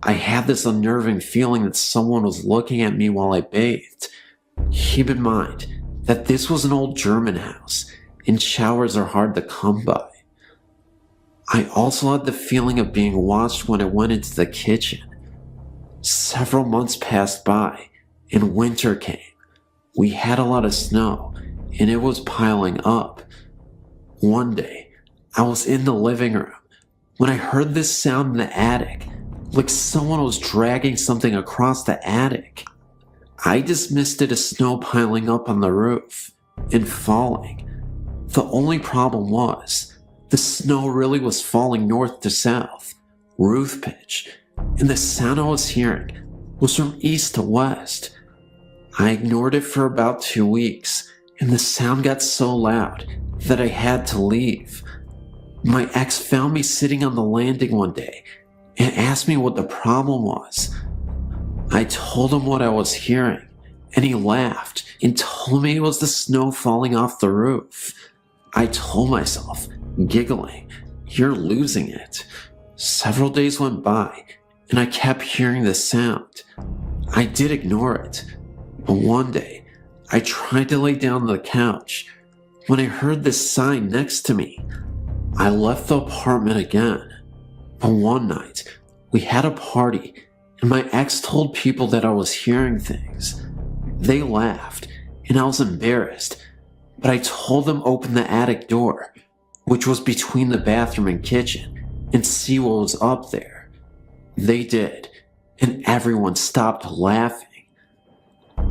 I had this unnerving feeling that someone was looking at me while I bathed. Keep in mind that this was an old German house, and showers are hard to come by. I also had the feeling of being watched when I went into the kitchen. Several months passed by, and winter came. We had a lot of snow, and it was piling up. One day, I was in the living room when I heard this sound in the attic, like someone was dragging something across the attic. I dismissed it as snow piling up on the roof and falling. The only problem was, the snow really was falling north to south, roof pitch, and the sound I was hearing was from east to west. I ignored it for about 2 weeks, and the sound got so loud that I had to leave. My ex found me sitting on the landing one day and asked me what the problem was. I told him what I was hearing, and he laughed and told me it was the snow falling off the roof. I told myself, giggling, "You're losing it." Several days went by, and I kept hearing the sound. I did ignore it, but one day, I tried to lay down on the couch when I heard this sign next to me. I left the apartment again, but one night, we had a party, and my ex told people that I was hearing things. They laughed, and I was embarrassed, but I told them open the attic door, which was between the bathroom and kitchen, and see what was up there. They did, and everyone stopped laughing.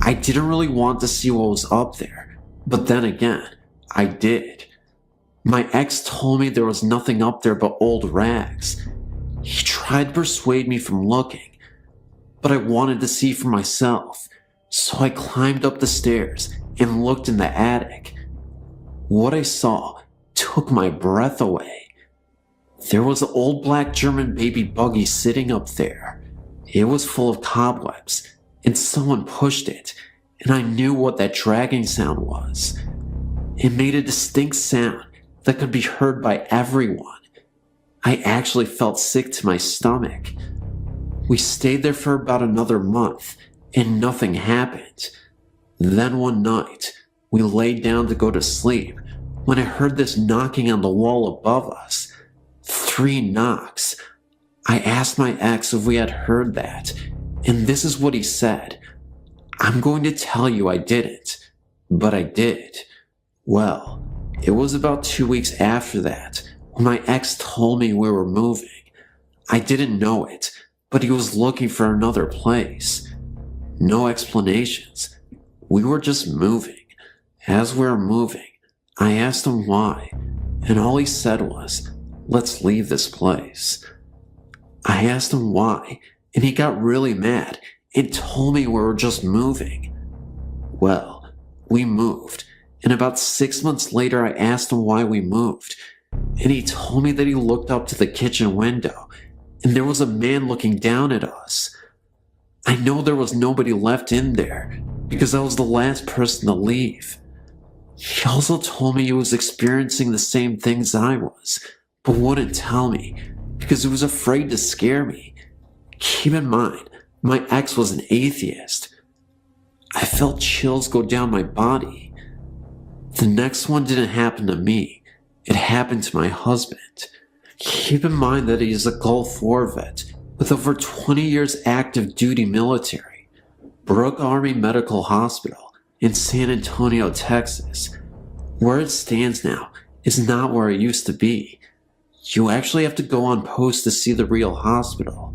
I didn't really want to see what was up there, but then again, I did. My ex told me there was nothing up there but old rags. He tried to persuade me from looking, but I wanted to see for myself, so I climbed up the stairs and looked in the attic. What I saw took my breath away. There was an old black German baby buggy sitting up there. It was full of cobwebs, and someone pushed it, and I knew what that dragging sound was. It made a distinct sound that could be heard by everyone. I actually felt sick to my stomach. We stayed there for about another month, and nothing happened. Then one night, we laid down to go to sleep when I heard this knocking on the wall above us. 3 knocks. I asked my ex if we had heard that, and this is what he said. "I'm going to tell you I didn't, But I did. Well, it was about 2 weeks after that when my ex told me we were moving. I didn't know it, but he was looking for another place. No explanations. We were just moving. As we were moving, I asked him why, and all he said was, "Let's leave this place." I asked him why, and he got really mad and told me we were just moving. Well, we moved, and about 6 months later I asked him why we moved, and he told me that he looked up to the kitchen window, and there was a man looking down at us. I know there was nobody left in there, because I was the last person to leave. He also told me he was experiencing the same things I was, but wouldn't tell me, because he was afraid to scare me. Keep in mind, my ex was an atheist. I felt chills go down my body. The next one didn't happen to me. It happened to my husband. Keep in mind that he is a Gulf War vet with over 20 years active duty military. Brooke Army Medical Hospital in San Antonio, Texas. Where it stands now is not where it used to be. You actually have to go on post to see the real hospital.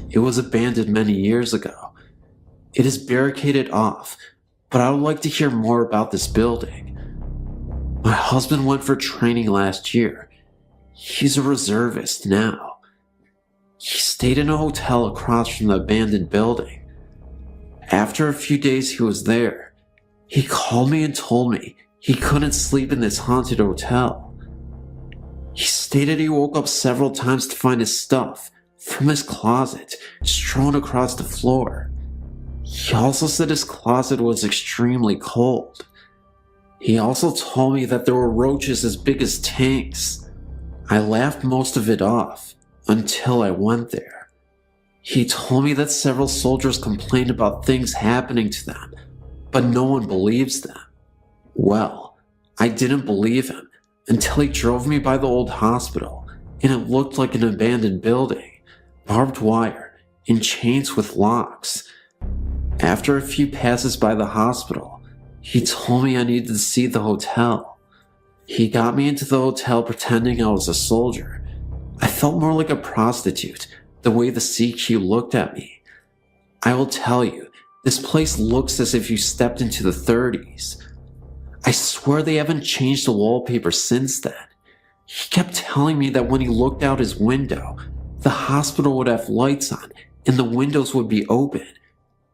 It was abandoned many years ago. It is barricaded off, but I would like to hear more about this building. My husband went for training last year. He's a reservist now. He stayed in a hotel across from the abandoned building. After a few days he was there, he called me and told me he couldn't sleep in this haunted hotel. He stated he woke up several times to find his stuff from his closet strewn across the floor. He also said his closet was extremely cold. He also told me that there were roaches as big as tanks. I laughed most of it off until I went there. He told me that several soldiers complained about things happening to them, but no one believes them. Well, I didn't believe him until he drove me by the old hospital, and it looked like an abandoned building, barbed wire, and chains with locks. After a few passes by the hospital, he told me I needed to see the hotel. He got me into the hotel pretending I was a soldier. I felt more like a prostitute, the way the CQ looked at me. I will tell you, this place looks as if you stepped into the 30s. I swear they haven't changed the wallpaper since then. He kept telling me that when he looked out his window, the hospital would have lights on and the windows would be open.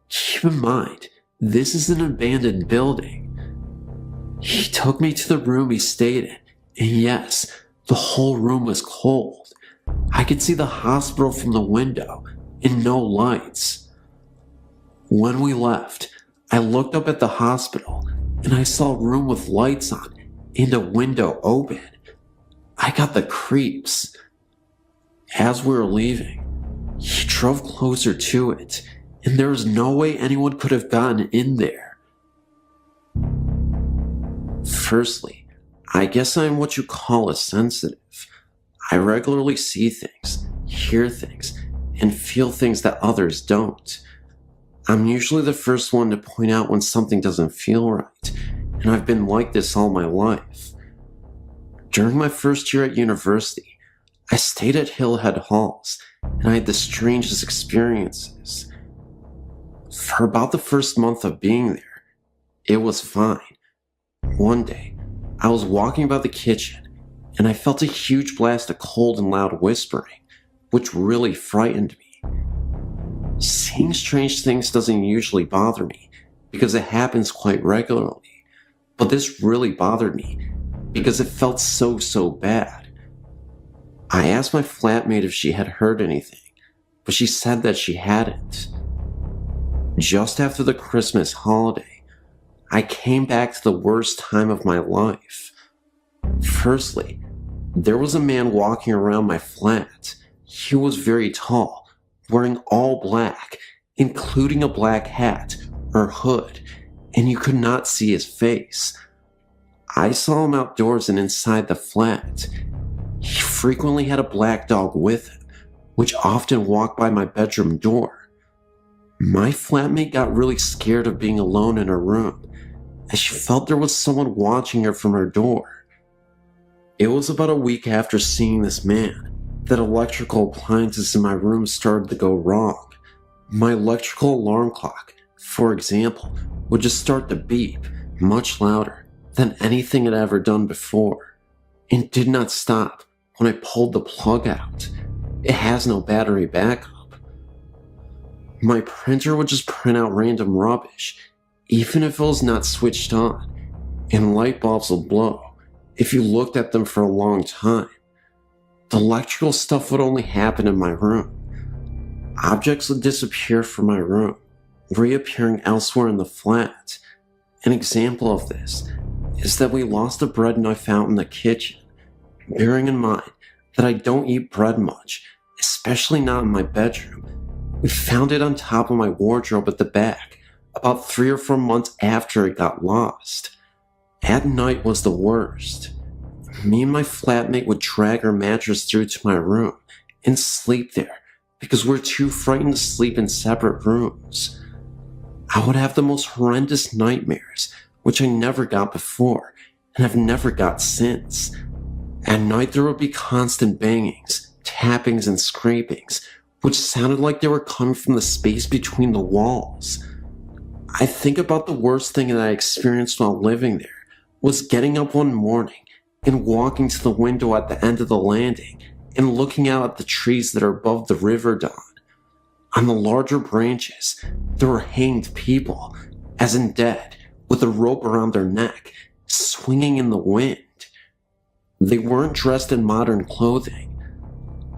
Keep in mind, this is an abandoned building. He took me to the room he stayed in, and yes, the whole room was cold. I could see the hospital from the window and no lights. When we left, I looked up at the hospital and I saw a room with lights on and a window open. I got the creeps. As we were leaving, he drove closer to it, and there was no way anyone could have gotten in there. Firstly, I guess I'm what you call a sensitive. I regularly see things, hear things, and feel things that others don't. I'm usually the first one to point out when something doesn't feel right, and I've been like this all my life. During my first year at university, I stayed at Hillhead Halls, and I had the strangest experiences. For about the first month of being there, it was fine. One day, I was walking by the kitchen, and I felt a huge blast of cold and loud whispering, which really frightened me. Seeing strange things doesn't usually bother me, because it happens quite regularly, but this really bothered me, because it felt so bad. I asked my flatmate if she had heard anything, but she said that she hadn't. Just after the Christmas holiday, I came back to the worst time of my life. Firstly, there was a man walking around my flat. He was very tall, wearing all black, including a black hat or hood, and you could not see his face. I saw him outdoors and inside the flat. He frequently had a black dog with him, which often walked by my bedroom door. My flatmate got really scared of being alone in her room, as she felt there was someone watching her from her door. It was about a week after seeing this man that electrical appliances in my room started to go wrong. My electrical alarm clock, for example, would just start to beep much louder than anything it had ever done before, and did not stop when I pulled the plug out. It has no battery backup. My printer would just print out random rubbish, even if it was not switched on, and light bulbs will blow if you looked at them for a long time. The electrical stuff would only happen in my room. Objects would disappear from my room, reappearing elsewhere in the flat. An example of this is that we lost a bread knife out in the kitchen. Bearing in mind that I don't eat bread much, especially not in my bedroom, we found it on top of my wardrobe at the back about 3 or 4 months after it got lost. At night was the worst. Me and my flatmate would drag our mattress through to my room and sleep there because we're too frightened to sleep in separate rooms. I would have the most horrendous nightmares, which I never got before and have never got since. At night there would be constant bangings, tappings, and scrapings, which sounded like they were coming from the space between the walls. I think about the worst thing that I experienced while living there was getting up one morning and walking to the window at the end of the landing and looking out at the trees that are above the river dawn. On the larger branches, there were hanged people, as in dead, with a rope around their neck, swinging in the wind. They weren't dressed in modern clothing.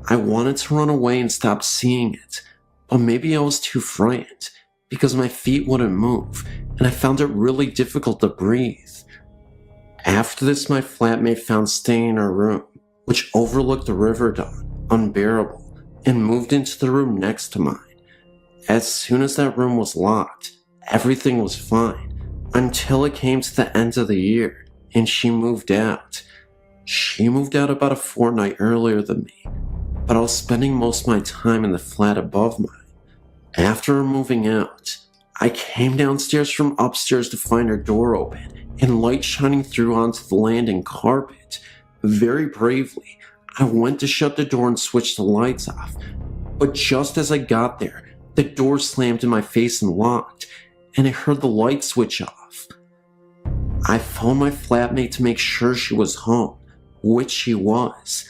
I wanted to run away and stop seeing it, but maybe I was too frightened because my feet wouldn't move and I found it really difficult to breathe. After this, my flatmate found staying in her room, which overlooked the river dawn, unbearable, and moved into the room next to mine. As soon as that room was locked, everything was fine, until it came to the end of the year, and she moved out. She moved out about a fortnight earlier than me, but I was spending most of my time in the flat above mine. After her moving out, I came downstairs from upstairs to find her door open and light shining through onto the landing carpet. Very bravely, I went to shut the door and switch the lights off, but just as I got there, the door slammed in my face and locked, and I heard the light switch off. I phoned my flatmate to make sure she was home, which she was.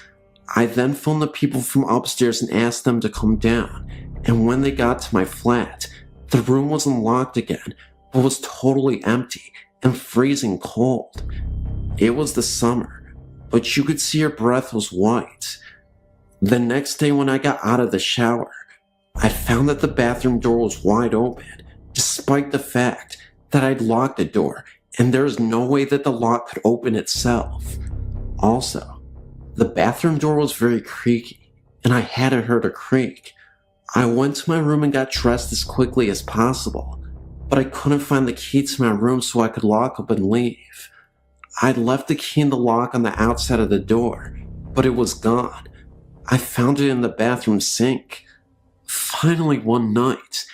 I then phoned the people from upstairs and asked them to come down, and when they got to my flat, the room wasn't locked again, but was totally empty and freezing cold. It was the summer, but you could see her breath was white. The next day when I got out of the shower, I found that the bathroom door was wide open, despite the fact that I'd locked the door and there was no way that the lock could open itself. Also, the bathroom door was very creaky, and I hadn't heard a creak. I went to my room and got dressed as quickly as possible, but I couldn't find the key to my room so I could lock up and leave. I'd left the key in the lock on the outside of the door, but it was gone. I found it in the bathroom sink. Finally, one night,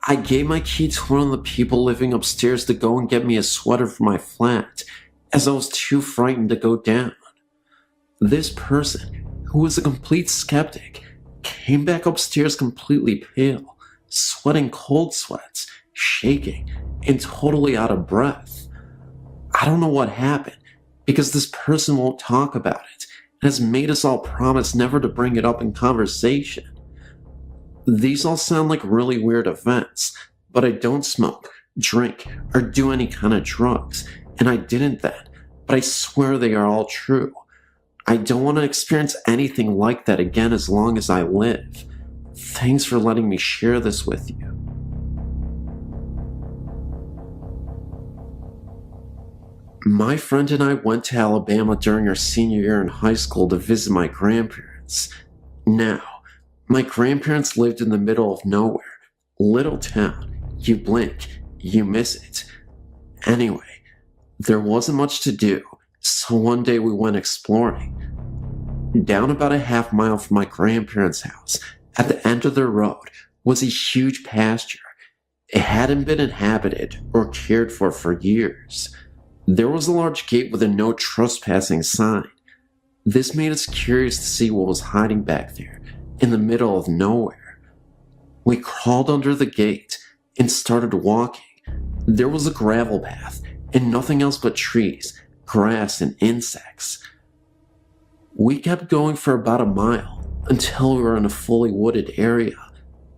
I gave my key to one of the people living upstairs to go and get me a sweater for my flat, as I was too frightened to go down. This person, who was a complete skeptic, came back upstairs completely pale, sweating cold sweats, shaking, and totally out of breath. I don't know what happened, because this person won't talk about it, and has made us all promise never to bring it up in conversation. These all sound like really weird events, but I don't smoke, drink, or do any kind of drugs, and I didn't then, but I swear they are all true. I don't want to experience anything like that again as long as I live. Thanks for letting me share this with you. My friend and I went to Alabama during our senior year in high school to visit my grandparents. Now, my grandparents lived in the middle of nowhere, little town. You blink, you miss it. Anyway, there wasn't much to do, so one day we went exploring. Down about a half mile from my grandparents' house, at the end of the road, was a huge pasture. It hadn't been inhabited or cared for years. There was a large gate with a no trespassing sign. This made us curious to see what was hiding back there, in the middle of nowhere. We crawled under the gate and started walking. There was a gravel path and nothing else but trees, grass, and insects. We kept going for about a mile until we were in a fully wooded area.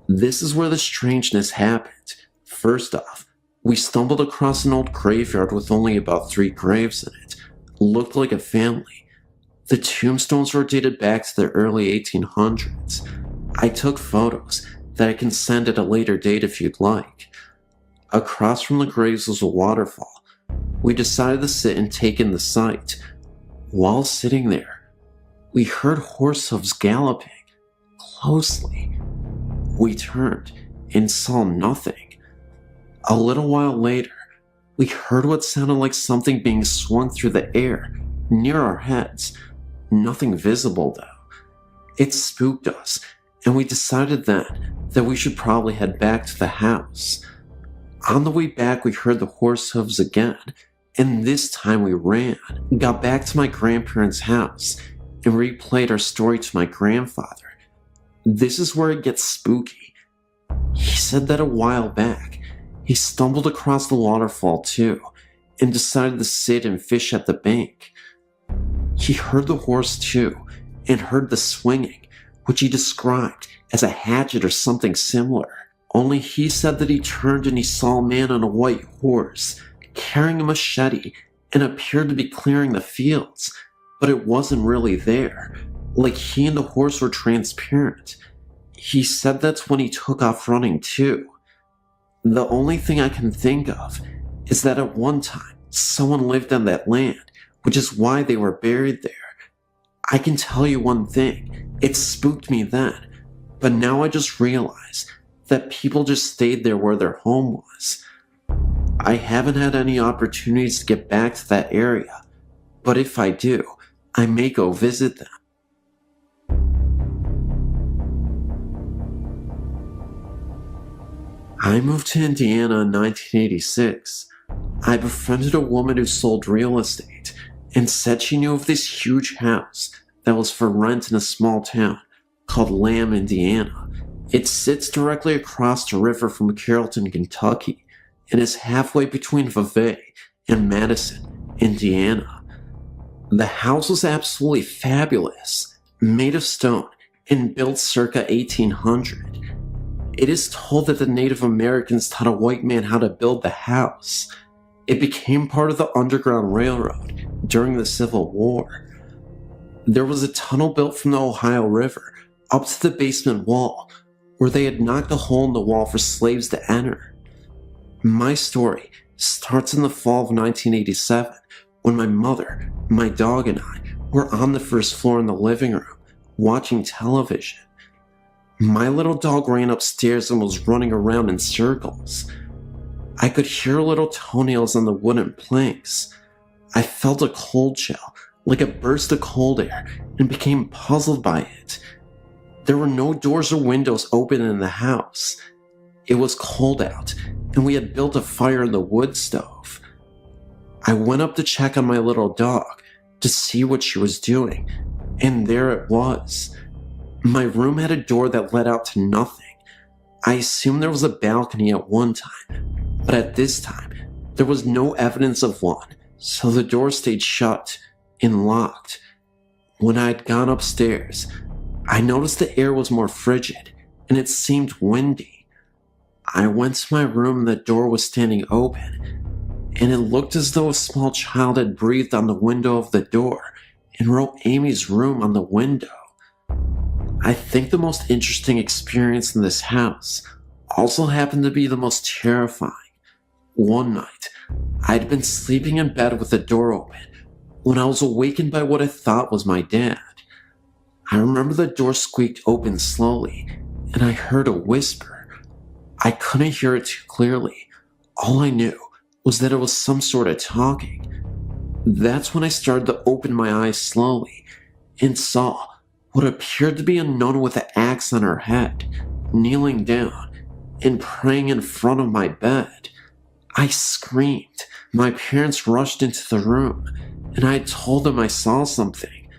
This is where the strangeness happened. First off, we stumbled across an old graveyard with only about 3 graves in it. Looked like a family. The tombstones were dated back to the early 1800s. I took photos that I can send at a later date if you'd like. Across from the graves was a waterfall. We decided to sit and take in the sight. While sitting there, we heard horse hooves galloping closely. We turned and saw nothing. A little while later, we heard what sounded like something being swung through the air near our heads. Nothing visible though. It spooked us, and we decided then that we should probably head back to the house. On the way back, we heard the horse hooves again, and this time we ran, got back to my grandparents' house, and replayed our story to my grandfather. This is where it gets spooky. He said that a while back, he stumbled across the waterfall too, and decided to sit and fish at the bank. He heard the horse too, and heard the swinging, which he described as a hatchet or something similar. Only he said that he turned and he saw a man on a white horse, carrying a machete, and appeared to be clearing the fields, but it wasn't really there, like he and the horse were transparent. He said that's when he took off running too. The only thing I can think of is that at one time, someone lived on that land, which is why they were buried there. I can tell you one thing, it spooked me then, but now I just realize that people just stayed there where their home was. I haven't had any opportunities to get back to that area, but if I do, I may go visit them. I moved to Indiana in 1986. I befriended a woman who sold real estate and said she knew of this huge house that was for rent in a small town called Lamb, Indiana. It sits directly across the river from Carrollton, Kentucky, and is halfway between Vevey and Madison, Indiana. The house was absolutely fabulous, made of stone and built circa 1800. It is told that the Native Americans taught a white man how to build the house. It became part of the Underground Railroad during the Civil War. There was a tunnel built from the Ohio River up to the basement wall, where they had knocked a hole in the wall for slaves to enter. My story starts in the fall of 1987, when my mother, my dog, and I were on the first floor in the living room, watching television. My little dog ran upstairs and was running around in circles. I could hear little toenails on the wooden planks. I felt a cold chill, like a burst of cold air, and became puzzled by it. There were no doors or windows open in the house. It was cold out, and we had built a fire in the wood stove. I went up to check on my little dog to see what she was doing, and there it was. My room had a door that led out to nothing. I assumed there was a balcony at one time, but at this time, there was no evidence of one, so the door stayed shut and locked. When I had gone upstairs, I noticed the air was more frigid, and it seemed windy. I went to my room and the door was standing open, and it looked as though a small child had breathed on the window of the door and wrote Amy's room on the window. I think the most interesting experience in this house also happened to be the most terrifying. One night, I'd been sleeping in bed with the door open when I was awakened by what I thought was my dad. I remember the door squeaked open slowly, and I heard a whisper. I couldn't hear it too clearly. All I knew was that it was some sort of talking. That's when I started to open my eyes slowly and saw what appeared to be a nun with an axe on her head, kneeling down and praying in front of my bed. I screamed. My parents rushed into the room, and I told them I saw something.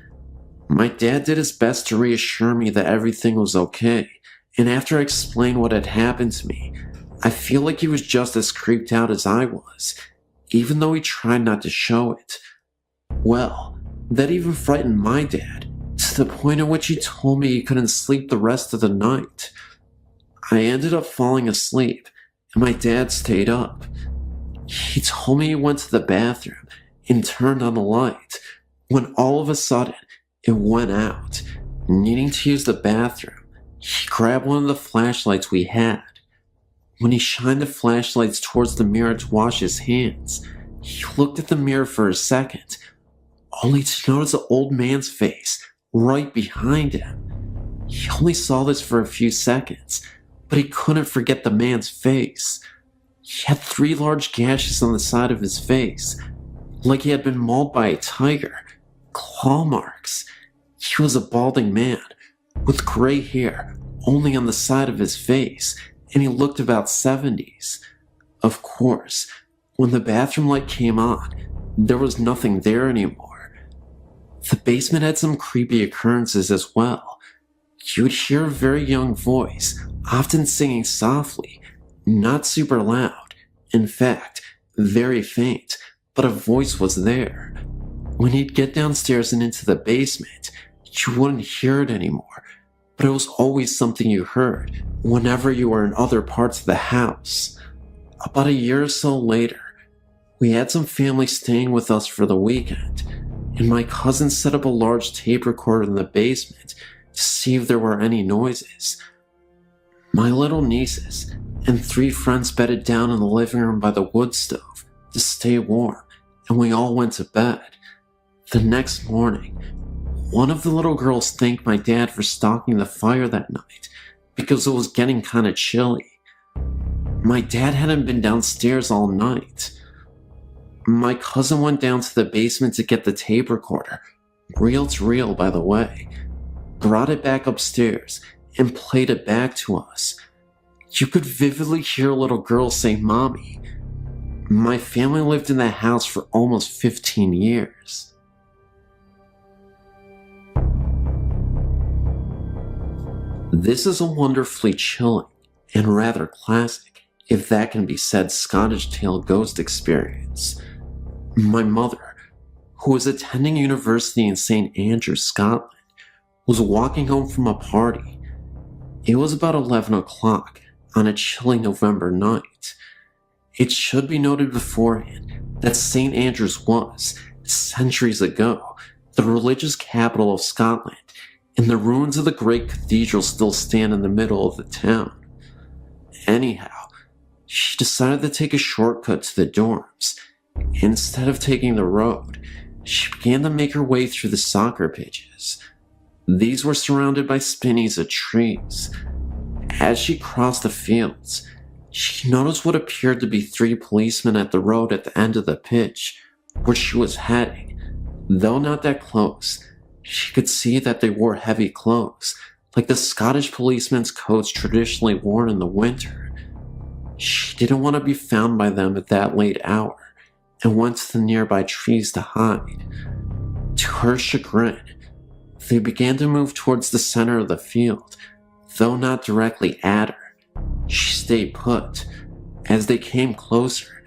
My dad did his best to reassure me that everything was okay, and after I explained what had happened to me, I feel like he was just as creeped out as I was, even though he tried not to show it. Well, that even frightened my dad, to the point at which he told me he couldn't sleep the rest of the night. I ended up falling asleep, and my dad stayed up. He told me he went to the bathroom and turned on the light, when all of a sudden, it went out. Needing to use the bathroom, he grabbed one of the flashlights we had. When he shined the flashlights towards the mirror to wash his hands, he looked at the mirror for a second, only to notice an old man's face right behind him. He only saw this for a few seconds, but he couldn't forget the man's face. He had 3 large gashes on the side of his face, like he had been mauled by a tiger. Claw marks. He was a balding man, with gray hair only on the side of his face, and he looked about 70s. Of course, when the bathroom light came on, there was nothing there anymore. The basement had some creepy occurrences as well. You would hear a very young voice, often singing softly, not super loud. In fact, very faint, but a voice was there. When he'd get downstairs and into the basement, you wouldn't hear it anymore, but it was always something you heard whenever you were in other parts of the house. About a year or so later, we had some family staying with us for the weekend, and my cousin set up a large tape recorder in the basement to see if there were any noises. My little nieces and 3 friends bedded down in the living room by the wood stove to stay warm, and we all went to bed. The next morning, one of the little girls thanked my dad for stalking the fire that night because it was getting kind of chilly. My dad hadn't been downstairs all night. My cousin went down to the basement to get the tape recorder, reel to reel by the way, brought it back upstairs, and played it back to us. You could vividly hear a little girl say, "Mommy." My family lived in that house for almost 15 years. This is a wonderfully chilling and rather classic, if that can be said, Scottish tale ghost experience. My mother, who was attending university in St. Andrews, Scotland, was walking home from a party. It was about 11 o'clock on a chilly November night. It should be noted beforehand that St. Andrews was, centuries ago, the religious capital of Scotland, and the ruins of the great cathedral still stand in the middle of the town. Anyhow, she decided to take a shortcut to the dorms. Instead of taking the road, she began to make her way through the soccer pitches. These were surrounded by spinnies of trees. As she crossed the fields, she noticed what appeared to be 3 policemen at the road at the end of the pitch, where she was heading. Though not that close, she could see that they wore heavy clothes, like the Scottish policemen's coats traditionally worn in the winter. She didn't want to be found by them at that late hour, and went to the nearby trees to hide. To her chagrin, they began to move towards the center of the field, though not directly at her. She stayed put. As they came closer,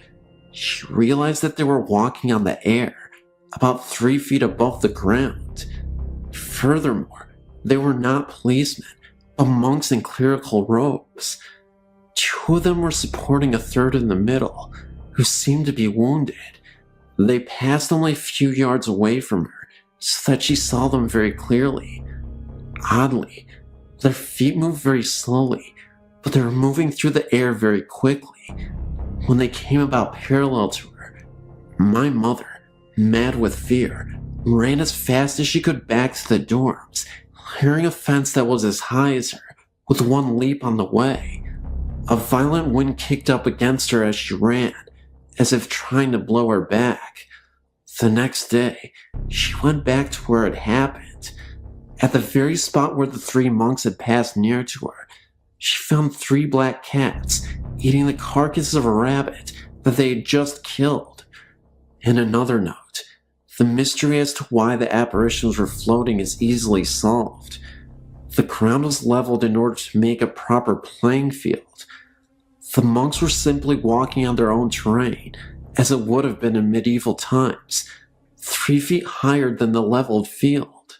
she realized that they were walking on the air, about 3 feet above the ground. Furthermore, they were not policemen, but monks in clerical robes. 2 of them were supporting a third in the middle, who seemed to be wounded. They passed only a few yards away from her, so that she saw them very clearly. Oddly, their feet moved very slowly, but they were moving through the air very quickly. When they came about parallel to her, my mother, mad with fear, ran as fast as she could back to the dorms, clearing a fence that was as high as her, with one leap on the way. A violent wind kicked up against her as she ran, as if trying to blow her back. The next day, she went back to where it happened. At the very spot where the 3 monks had passed near to her, she found 3 black cats eating the carcass of a rabbit that they had just killed. In another note, the mystery as to why the apparitions were floating is easily solved. The ground was leveled in order to make a proper playing field. The monks were simply walking on their own terrain, as it would have been in medieval times, 3 feet higher than the leveled field.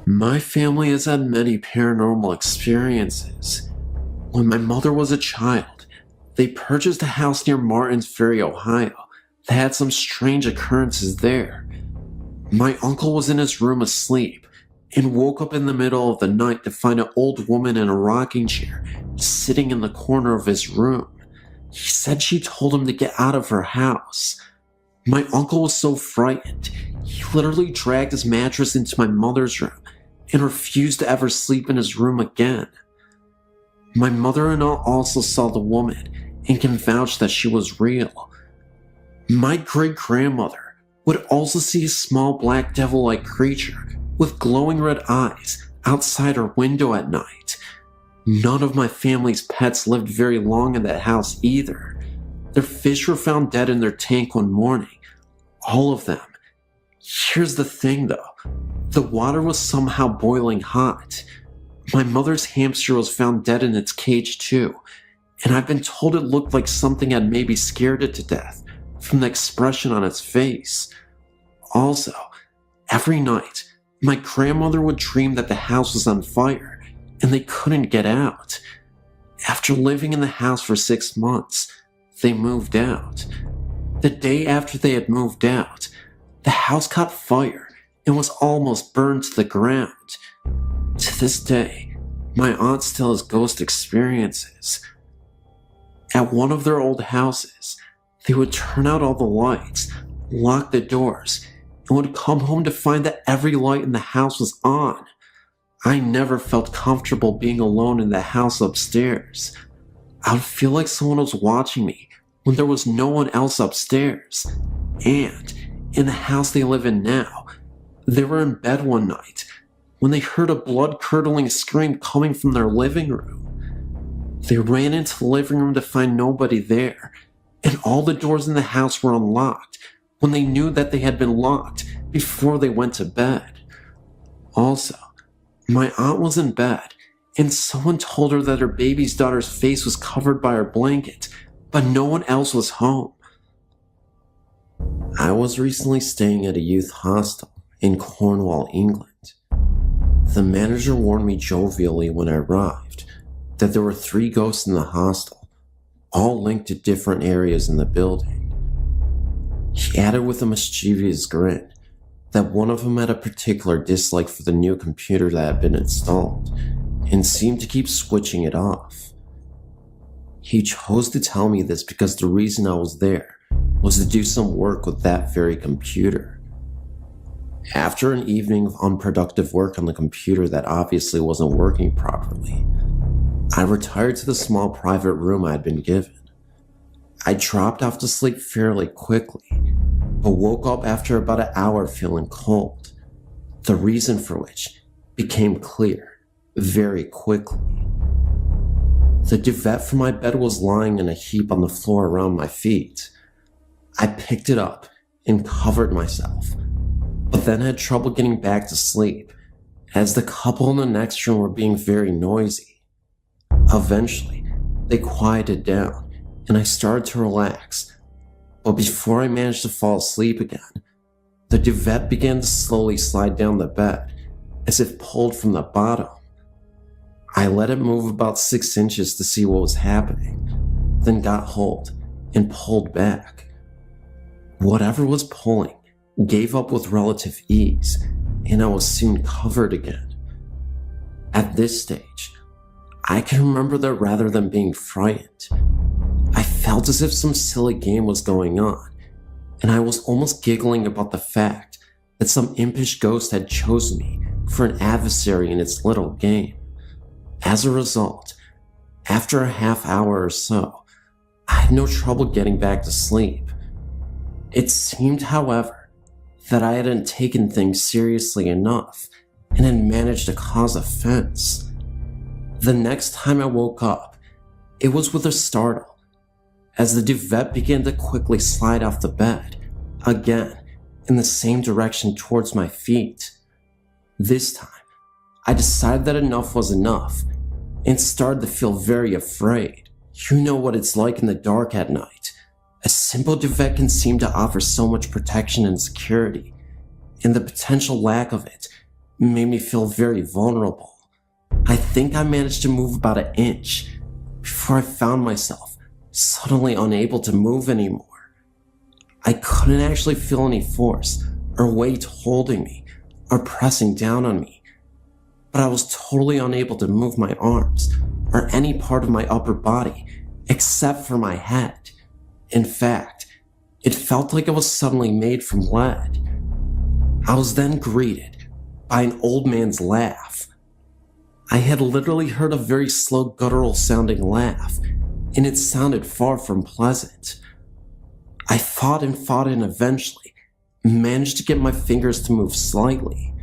My family has had many paranormal experiences. When my mother was a child, they purchased a house near Martins Ferry, Ohio, that had some strange occurrences there. My uncle was in his room asleep and woke up in the middle of the night to find an old woman in a rocking chair sitting in the corner of his room. He said she told him to get out of her house. My uncle was so frightened, he literally dragged his mattress into my mother's room and refused to ever sleep in his room again. My mother-in-law also saw the woman and can vouch that she was real. My great-grandmother would also see a small black devil-like creature with glowing red eyes outside her window at night. None of my family's pets lived very long in that house either. Their fish were found dead in their tank one morning. All of them. Here's the thing though. The water was somehow boiling hot. My mother's hamster was found dead in its cage too, and I've been told it looked like something had maybe scared it to death from the expression on its face. Also, every night, my grandmother would dream that the house was on fire and they couldn't get out. After living in the house for 6 months, they moved out. The day after they had moved out, the house caught fire and was almost burned to the ground. To this day, my aunt still has ghost experiences. At one of their old houses, they would turn out all the lights, lock the doors, and would come home to find that every light in the house was on. I never felt comfortable being alone in the house upstairs. I would feel like someone was watching me when there was no one else upstairs. And in the house they live in now, they were in bed one night when they heard a blood-curdling scream coming from their living room. They ran into the living room to find nobody there, and all the doors in the house were unlocked when they knew that they had been locked before they went to bed. Also, my aunt was in bed, and someone told her that her baby's daughter's face was covered by her blanket, but no one else was home. I was recently staying at a youth hostel in Cornwall, England. The manager warned me jovially when I arrived that there were 3 ghosts in the hostel, all linked to different areas in the building. He added with a mischievous grin that one of them had a particular dislike for the new computer that had been installed and seemed to keep switching it off. He chose to tell me this because the reason I was there was to do some work with that very computer. After an evening of unproductive work on the computer that obviously wasn't working properly, I retired to the small private room I had been given. I dropped off to sleep fairly quickly, but woke up after about an hour feeling cold, the reason for which became clear very quickly. The duvet from my bed was lying in a heap on the floor around my feet. I picked it up and covered myself, but then had trouble getting back to sleep as the couple in the next room were being very noisy. Eventually, they quieted down and I started to relax, but before I managed to fall asleep again, the duvet began to slowly slide down the bed as if pulled from the bottom. I let it move about 6 inches to see what was happening, then got hold and pulled back. Whatever was pulling gave up with relative ease, and I was soon covered again. At this stage, I can remember that rather than being frightened, I felt as if some silly game was going on, and I was almost giggling about the fact that some impish ghost had chosen me for an adversary in its little game. As a result, after a half hour or so, I had no trouble getting back to sleep. It seemed, however, that I hadn't taken things seriously enough and had managed to cause offense. The next time I woke up, it was with a startle, as the duvet began to quickly slide off the bed, again, in the same direction towards my feet. This time, I decided that enough was enough and started to feel very afraid. You know what it's like in the dark at night. A simple duvet can seem to offer so much protection and security, and the potential lack of it made me feel very vulnerable. I think I managed to move about an inch before I found myself suddenly unable to move anymore. I couldn't actually feel any force or weight holding me or pressing down on me, but I was totally unable to move my arms or any part of my upper body except for my head. In fact, it felt like it was suddenly made from lead. I was then greeted by an old man's laugh. I had literally heard a very slow guttural sounding laugh, and it sounded far from pleasant. I fought and eventually managed to get my fingers to move slightly.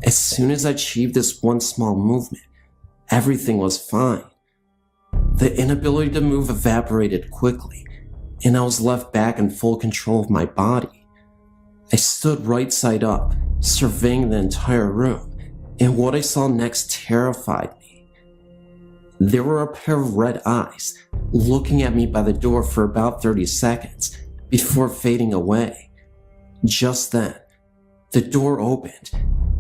As soon as I achieved this one small movement, everything was fine. The inability to move evaporated quickly, and I was left back in full control of my body. I stood right side up, surveying the entire room, and what I saw next terrified me. There were a pair of red eyes looking at me by the door for about 30 seconds before fading away. Just then, the door opened,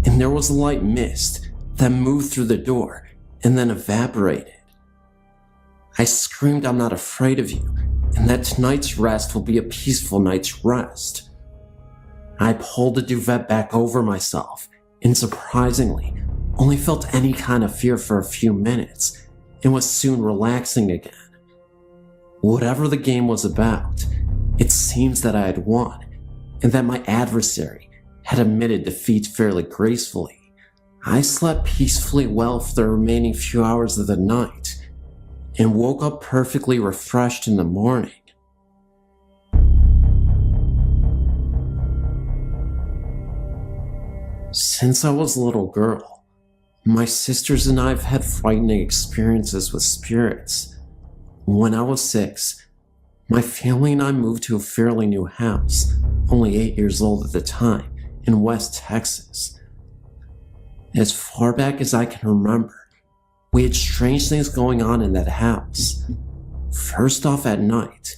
and there was a light mist that moved through the door and then evaporated. I screamed, "I'm not afraid of you, and that tonight's rest will be a peaceful night's rest." I pulled the duvet back over myself and surprisingly only felt any kind of fear for a few minutes and was soon relaxing again. Whatever the game was about, it seems that I had won and that my adversary had admitted defeat fairly gracefully. I slept peacefully well for the remaining few hours of the night and woke up perfectly refreshed in the morning. Since I was a little girl, my sisters and I have had frightening experiences with spirits. When I was 6, my family and I moved to a fairly new house, only 8 years old at the time, in West Texas. As far back as I can remember, we had strange things going on in that house. First off, at night,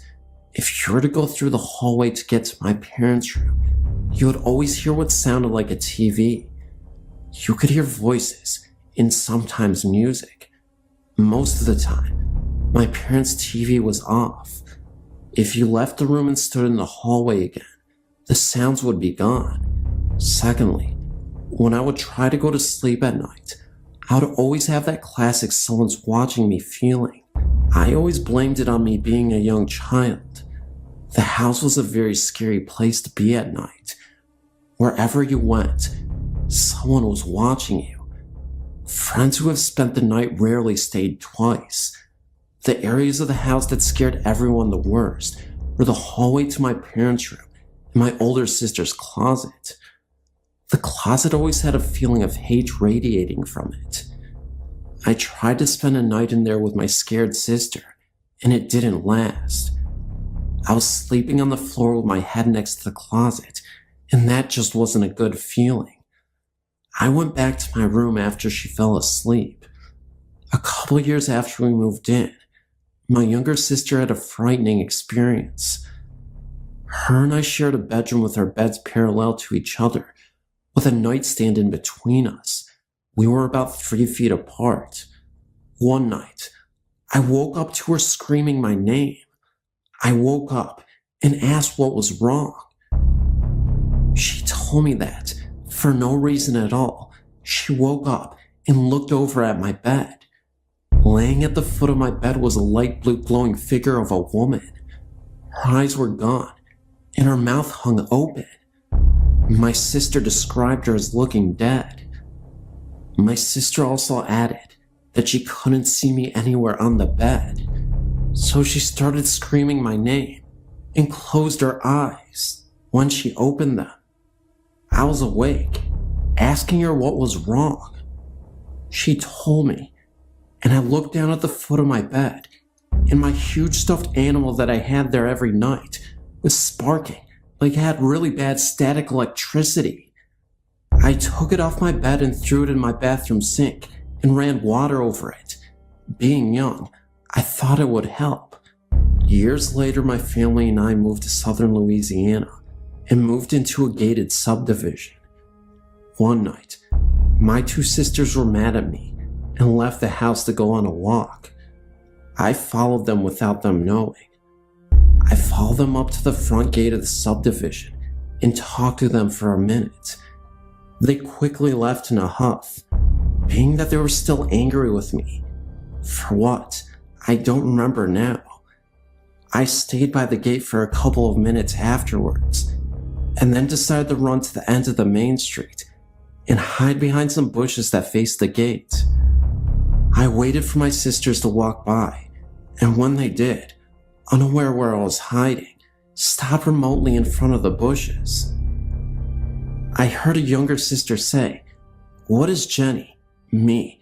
if you were to go through the hallway to get to my parents' room, you would always hear what sounded like a TV. You could hear voices and sometimes music. Most of the time, my parents' TV was off. If you left the room and stood in the hallway again, the sounds would be gone. Secondly, when I would try to go to sleep at night, I would always have that classic "someone's watching me" feeling. I always blamed it on me being a young child. The house was a very scary place to be at night. Wherever you went, someone was watching you. Friends who have spent the night rarely stayed twice. The areas of the house that scared everyone the worst were the hallway to my parents' room and my older sister's closet. The closet always had a feeling of hate radiating from it. I tried to spend a night in there with my scared sister, and it didn't last. I was sleeping on the floor with my head next to the closet, and that just wasn't a good feeling. I went back to my room after she fell asleep. A couple years after we moved in, my younger sister had a frightening experience. Her and I shared a bedroom with our beds parallel to each other, with a nightstand in between us. We were about 3 feet apart. One night, I woke up to her screaming my name. I woke up and asked what was wrong. She told me that, for no reason at all, she woke up and looked over at my bed. Laying at the foot of my bed was a light blue glowing figure of a woman. Her eyes were gone, and her mouth hung open. My sister described her as looking dead. My sister also added that she couldn't see me anywhere on the bed, so she started screaming my name and closed her eyes. When she opened them, I was awake, asking her what was wrong. She told me, and I looked down at the foot of my bed, and my huge stuffed animal that I had there every night was sparking like it had really bad static electricity. I took it off my bed and threw it in my bathroom sink and ran water over it. Being young, I thought it would help. Years later, my family and I moved to southern Louisiana and moved into a gated subdivision. One night, my two sisters were mad at me and left the house to go on a walk. I followed them without them knowing. I followed them up to the front gate of the subdivision and talked to them for a minute. They quickly left in a huff, being that they were still angry with me. For what? I don't remember now. I stayed by the gate for a couple of minutes afterwards, and then decided to run to the end of the main street and hide behind some bushes that faced the gate. I waited for my sisters to walk by, and when they did, unaware where I was hiding, stopped remotely in front of the bushes. I heard a younger sister say, "What is Jenny, me,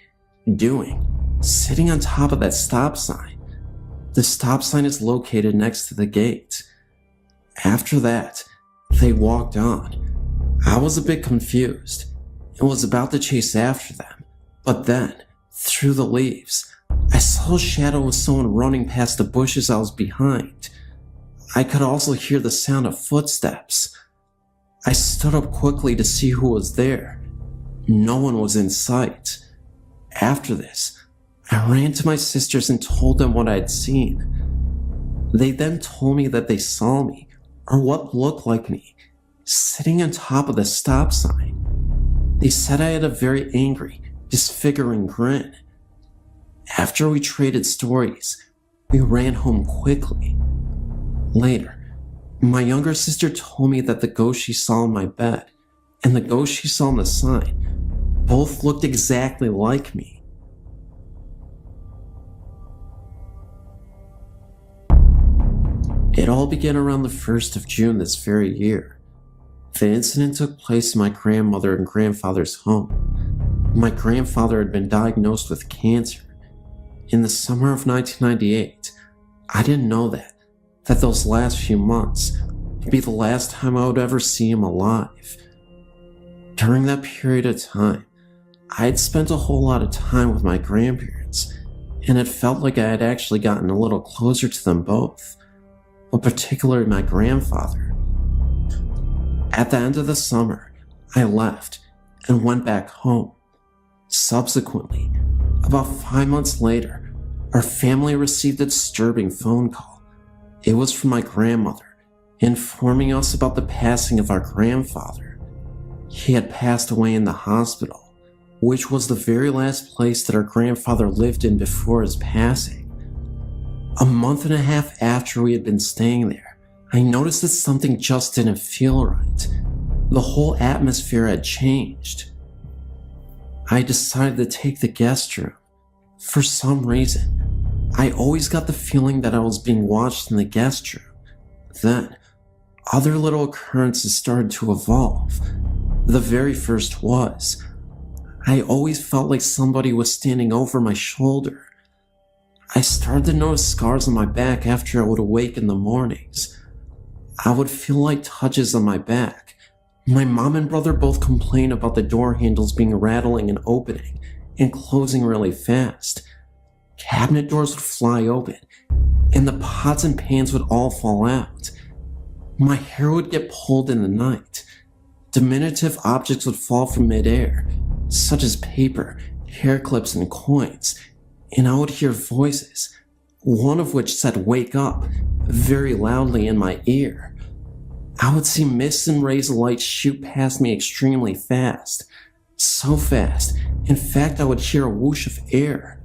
doing, sitting on top of that stop sign? The stop sign is located next to the gate." After that, they walked on. I was a bit confused and was about to chase after them, but then, through the leaves, I saw a shadow of someone running past the bushes I was behind. I could also hear the sound of footsteps. I stood up quickly to see who was there. No one was in sight. After this, I ran to my sisters and told them what I had seen. They then told me that they saw me, or what looked like me, sitting on top of the stop sign. They said I had a very angry, disfiguring grin. After we traded stories, we ran home quickly. Later, my younger sister told me that the ghost she saw in my bed and the ghost she saw on the sign both looked exactly like me. It all began around the 1st of June this very year. The incident took place in my grandmother and grandfather's home. My grandfather had been diagnosed with cancer. In the summer of 1998, I didn't know that those last few months would be the last time I would ever see him alive. During that period of time, I had spent a whole lot of time with my grandparents, and it felt like I had actually gotten a little closer to them both, but particularly my grandfather. At the end of the summer, I left and went back home. Subsequently, about 5 months later, our family received a disturbing phone call. It was from my grandmother, informing us about the passing of our grandfather. He had passed away in the hospital, which was the very last place that our grandfather lived in before his passing. A month and a half after we had been staying there, I noticed that something just didn't feel right. The whole atmosphere had changed. I decided to take the guest room. For some reason, I always got the feeling that I was being watched in the guest room. Then, other little occurrences started to evolve. The very first was, I always felt like somebody was standing over my shoulder. I started to notice scars on my back after I would awake in the mornings. I would feel like touches on my back. My mom and brother both complained about the door handles being rattling and opening and closing really fast. Cabinet doors would fly open, and the pots and pans would all fall out. My hair would get pulled in the night. Diminutive objects would fall from midair, such as paper, hair clips, and coins, and I would hear voices, one of which said "wake up" very loudly in my ear. I would see mists and rays of light shoot past me extremely fast. So fast, in fact, I would hear a whoosh of air.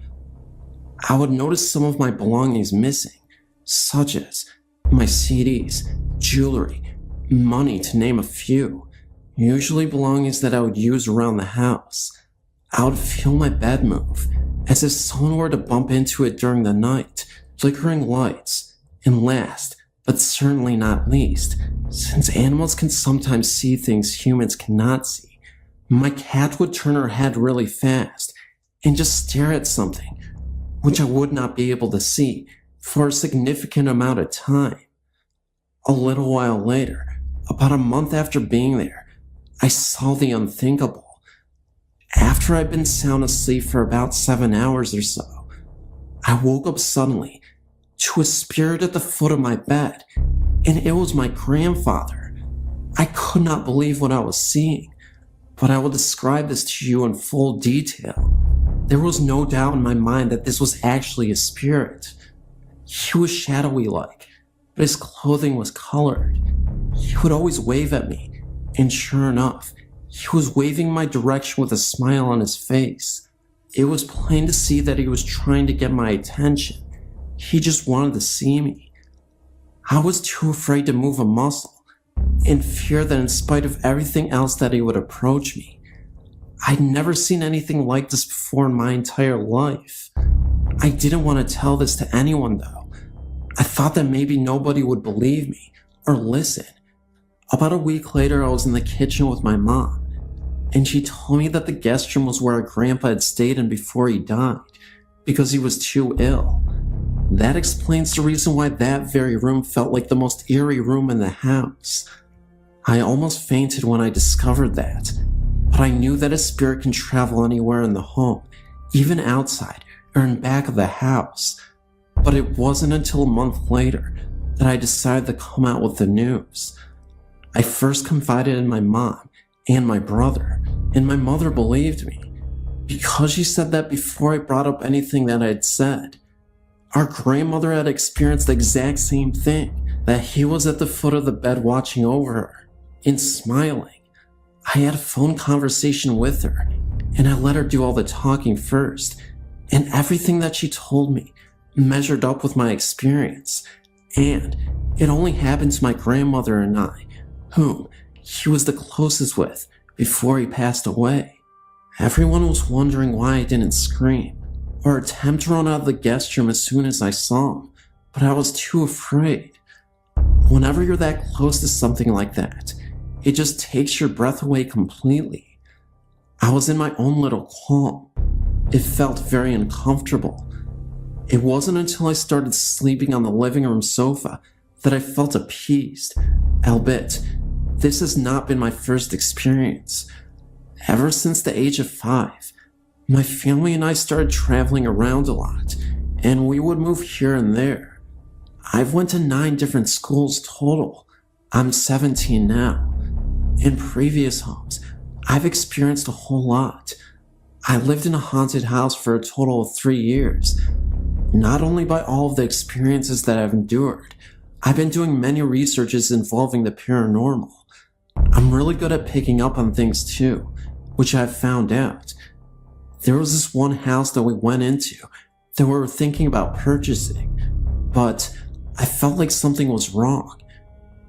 I would notice some of my belongings missing, such as my CDs, jewelry, money, to name a few, usually belongings that I would use around the house. I would feel my bed move, as if someone were to bump into it during the night, flickering lights, and last, but certainly not least, since animals can sometimes see things humans cannot see. My cat would turn her head really fast and just stare at something, which I would not be able to see for a significant amount of time. A little while later, about a month after being there, I saw the unthinkable. After I'd been sound asleep for about 7 hours or so, I woke up suddenly to a spirit at the foot of my bed, and it was my grandfather. I could not believe what I was seeing, but I will describe this to you in full detail. There was no doubt in my mind that this was actually a spirit. He was shadowy like, but his clothing was colored. He would always wave at me, and sure enough, he was waving my direction with a smile on his face. It was plain to see that he was trying to get my attention. He just wanted to see me. I was too afraid to move a muscle, in fear that in spite of everything else that he would approach me. I'd never seen anything like this before in my entire life. I didn't want to tell this to anyone though. I thought that maybe nobody would believe me or listen. About a week later, I was in the kitchen with my mom, and she told me that the guest room was where our grandpa had stayed in before he died, because he was too ill. That explains the reason why that very room felt like the most eerie room in the house. I almost fainted when I discovered that, but I knew that a spirit can travel anywhere in the home, even outside or in back of the house. But it wasn't until a month later that I decided to come out with the news. I first confided in my mom and my brother, and my mother believed me, because she said that before I brought up anything that I'd said, our grandmother had experienced the exact same thing, that he was at the foot of the bed watching over her and smiling. I had a phone conversation with her, and I let her do all the talking first, and everything that she told me measured up with my experience, and it only happened to my grandmother and I, whom he was the closest with before he passed away. Everyone was wondering why I didn't scream or attempt to run out of the guest room as soon as I saw him, but I was too afraid. Whenever you're that close to something like that, it just takes your breath away completely. I was in my own little calm. It felt very uncomfortable. It wasn't until I started sleeping on the living room sofa that I felt appeased, albeit this has not been my first experience. Ever since the age of 5, my family and I started traveling around a lot, and we would move here and there. I've went to 9 different schools total. I'm 17 now. In previous homes, I've experienced a whole lot. I lived in a haunted house for a total of 3 years. Not only by all of the experiences that I've endured, I've been doing many researches involving the paranormal. I'm really good at picking up on things too, which I've found out. There was this one house that we went into that we were thinking about purchasing, but I felt like something was wrong.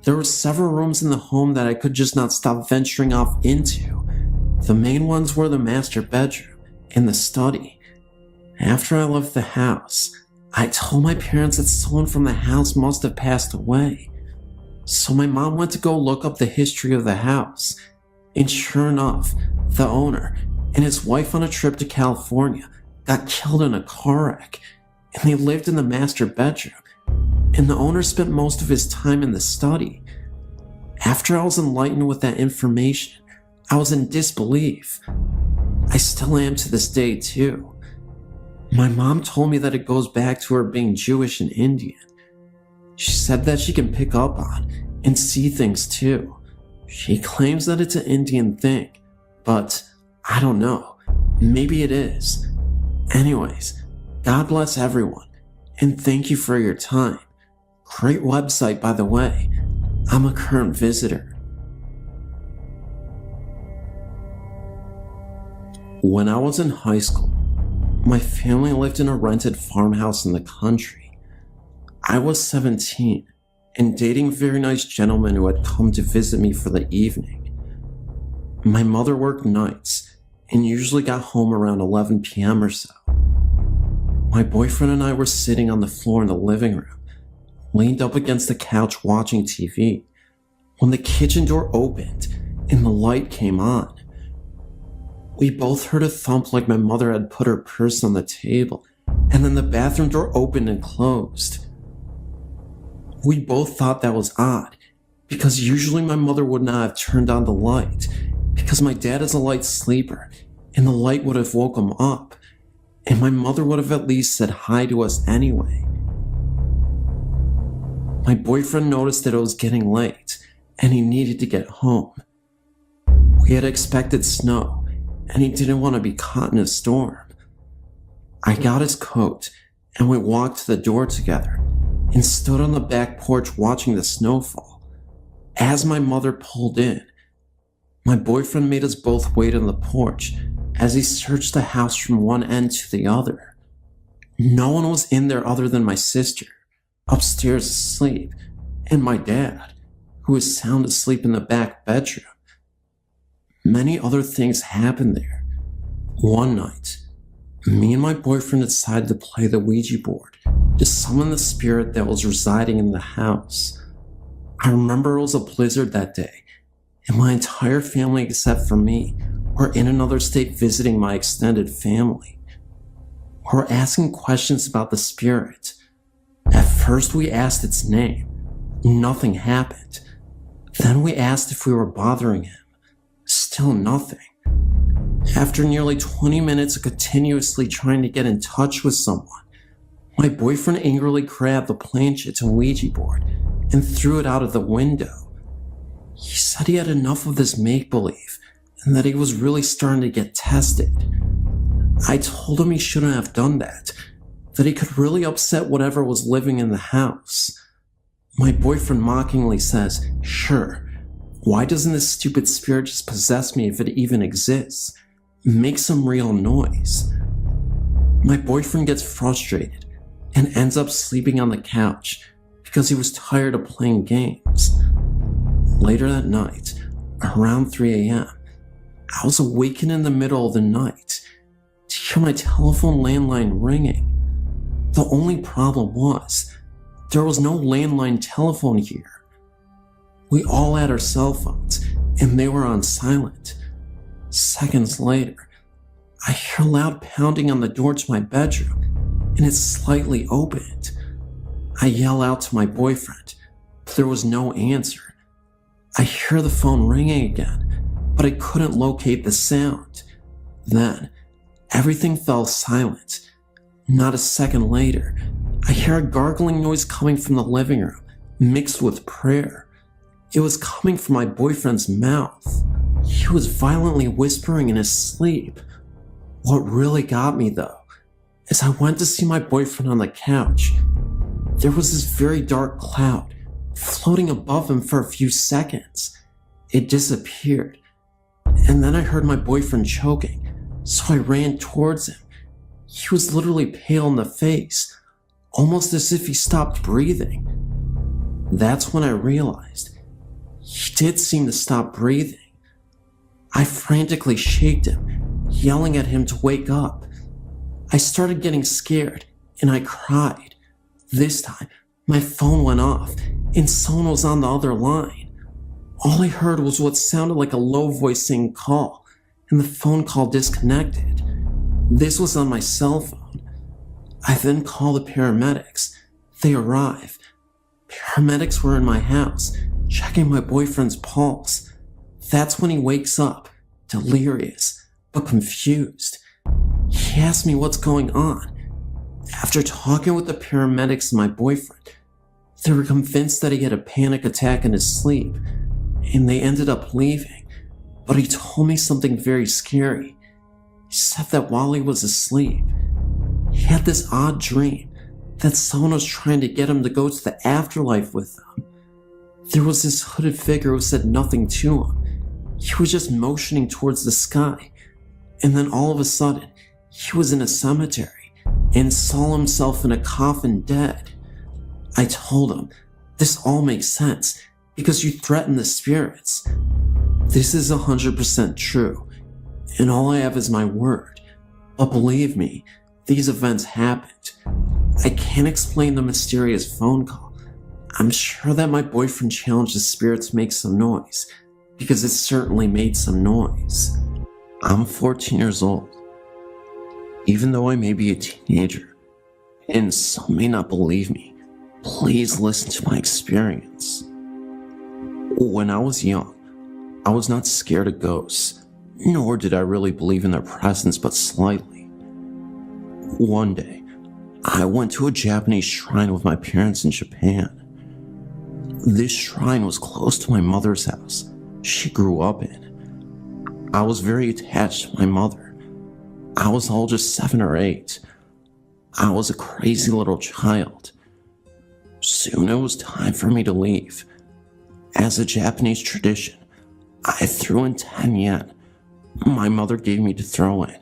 There were several rooms in the home that I could just not stop venturing off into. The main ones were the master bedroom and the study. After I left the house, I told my parents that someone from the house must have passed away. So my mom went to go look up the history of the house, and sure enough, the owner and his wife on a trip to California got killed in a car wreck, and they lived in the master bedroom, and the owner spent most of his time in the study. After I was enlightened with that information, I was in disbelief. I still am to this day too. My mom told me that it goes back to her being Jewish and Indian. She said that she can pick up on and see things too. She claims that it's an Indian thing, but I don't know. Maybe it is. Anyways, God bless everyone, and thank you for your time. Great website, by the way. I'm a current visitor. When I was in high school, my family lived in a rented farmhouse in the country. I was 17 and dating a very nice gentleman who had come to visit me for the evening. My mother worked nights and usually got home around 11 p.m. or so. My boyfriend and I were sitting on the floor in the living room leaned up against the couch watching TV, when the kitchen door opened and the light came on. We both heard a thump like my mother had put her purse on the table, and then the bathroom door opened and closed. We both thought that was odd, because usually my mother would not have turned on the light, because my dad is a light sleeper, and the light would have woke him up, and my mother would have at least said hi to us anyway. My boyfriend noticed that it was getting late, and he needed to get home. We had expected snow, and he didn't want to be caught in a storm. I got his coat, and we walked to the door together, and stood on the back porch watching the snowfall. As my mother pulled in, my boyfriend made us both wait on the porch as he searched the house from one end to the other. No one was in there other than my sister, upstairs asleep, and my dad, who was sound asleep in the back bedroom. Many other things happened there. One night, me and my boyfriend decided to play the Ouija board to summon the spirit that was residing in the house. I remember it was a blizzard that day, and my entire family except for me were in another state visiting my extended family. We were asking questions about the spirit. At first we asked its name. Nothing happened. Then we asked if we were bothering him. Still nothing. After nearly 20 minutes of continuously trying to get in touch with someone, my boyfriend angrily grabbed the planchette and Ouija board and threw it out of the window. He said he had enough of this make-believe and that he was really starting to get tested. I told him he shouldn't have done that he could really upset whatever was living in the house. My boyfriend mockingly says, "Sure, why doesn't this stupid spirit just possess me if it even exists? Make some real noise." My boyfriend gets frustrated and ends up sleeping on the couch because he was tired of playing games. Later that night, around 3 a.m., I was awakened in the middle of the night to hear my telephone landline ringing. The only problem was, there was no landline telephone here. We all had our cell phones, and they were on silent. Seconds later, I hear loud pounding on the door to my bedroom, and it's slightly opened. I yell out to my boyfriend, but there was no answer. I hear the phone ringing again, but I couldn't locate the sound. Then, everything fell silent. Not a second later, I hear a gargling noise coming from the living room, mixed with prayer. It was coming from my boyfriend's mouth. He was violently whispering in his sleep. What really got me, though, is I went to see my boyfriend on the couch. There was this very dark cloud floating above him for a few seconds. It disappeared, and then I heard my boyfriend choking, so I ran towards him. He was literally pale in the face, almost as if he stopped breathing. That's when I realized he did seem to stop breathing. I frantically shaked him, yelling at him to wake up. I started getting scared, and I cried. This time, my phone went off, and someone was on the other line. All I heard was what sounded like a low voice saying call, and the phone call disconnected. This was on my cell phone. I then called the paramedics. They arrive. Paramedics were in my house, checking my boyfriend's pulse. That's when he wakes up, delirious, but confused. He asked me what's going on. After talking with the paramedics and my boyfriend, they were convinced that he had a panic attack in his sleep, and they ended up leaving. But he told me something very scary. He said that while he was asleep, he had this odd dream that someone was trying to get him to go to the afterlife with them. There was this hooded figure who said nothing to him. He was just motioning towards the sky, and then all of a sudden, he was in a cemetery and saw himself in a coffin dead. I told him, this all makes sense because you threaten the spirits. This is 100% true, and all I have is my word. But believe me, these events happened. I can't explain the mysterious phone call, I'm sure that my boyfriend challenged the spirit to make some noise, because it certainly made some noise. I'm 14 years old. Even though I may be a teenager, and some may not believe me, please listen to my experience. When I was young, I was not scared of ghosts, nor did I really believe in their presence but slightly. One day, I went to a Japanese shrine with my parents in Japan. This shrine was close to my mother's house she grew up in. I was very attached to my mother. I was all just 7 or 8. I was a crazy little child. Soon it was time for me to leave. As a Japanese tradition, I threw in 10 yen my mother gave me to throw in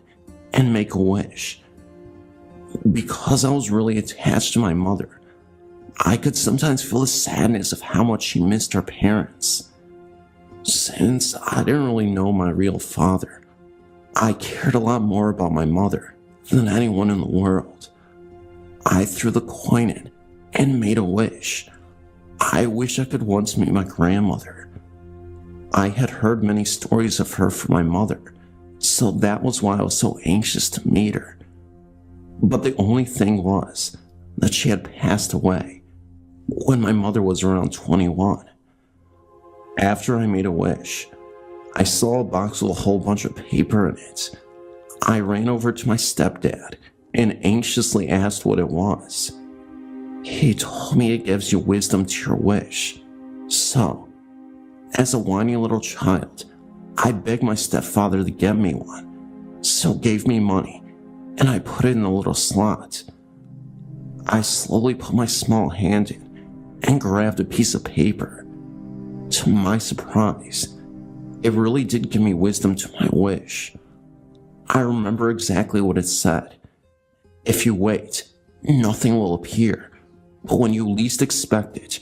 and make a wish. Because I was really attached to my mother, I could sometimes feel the sadness of how much she missed her parents. Since I didn't really know my real father, I cared a lot more about my mother than anyone in the world. I threw the coin in and made a wish. I wish I could once meet my grandmother. I had heard many stories of her from my mother, so that was why I was so anxious to meet her. But the only thing was that she had passed away when my mother was around 21. After I made a wish, I saw a box with a whole bunch of paper in it. I ran over to my stepdad and anxiously asked what it was. He told me it gives you wisdom to your wish. So, as a whiny little child, I begged my stepfather to get me one, so gave me money, and I put it in the little slot. I slowly put my small hand in and grabbed a piece of paper. To my surprise, it really did give me wisdom to my wish. I remember exactly what it said. If you wait, nothing will appear, but when you least expect it.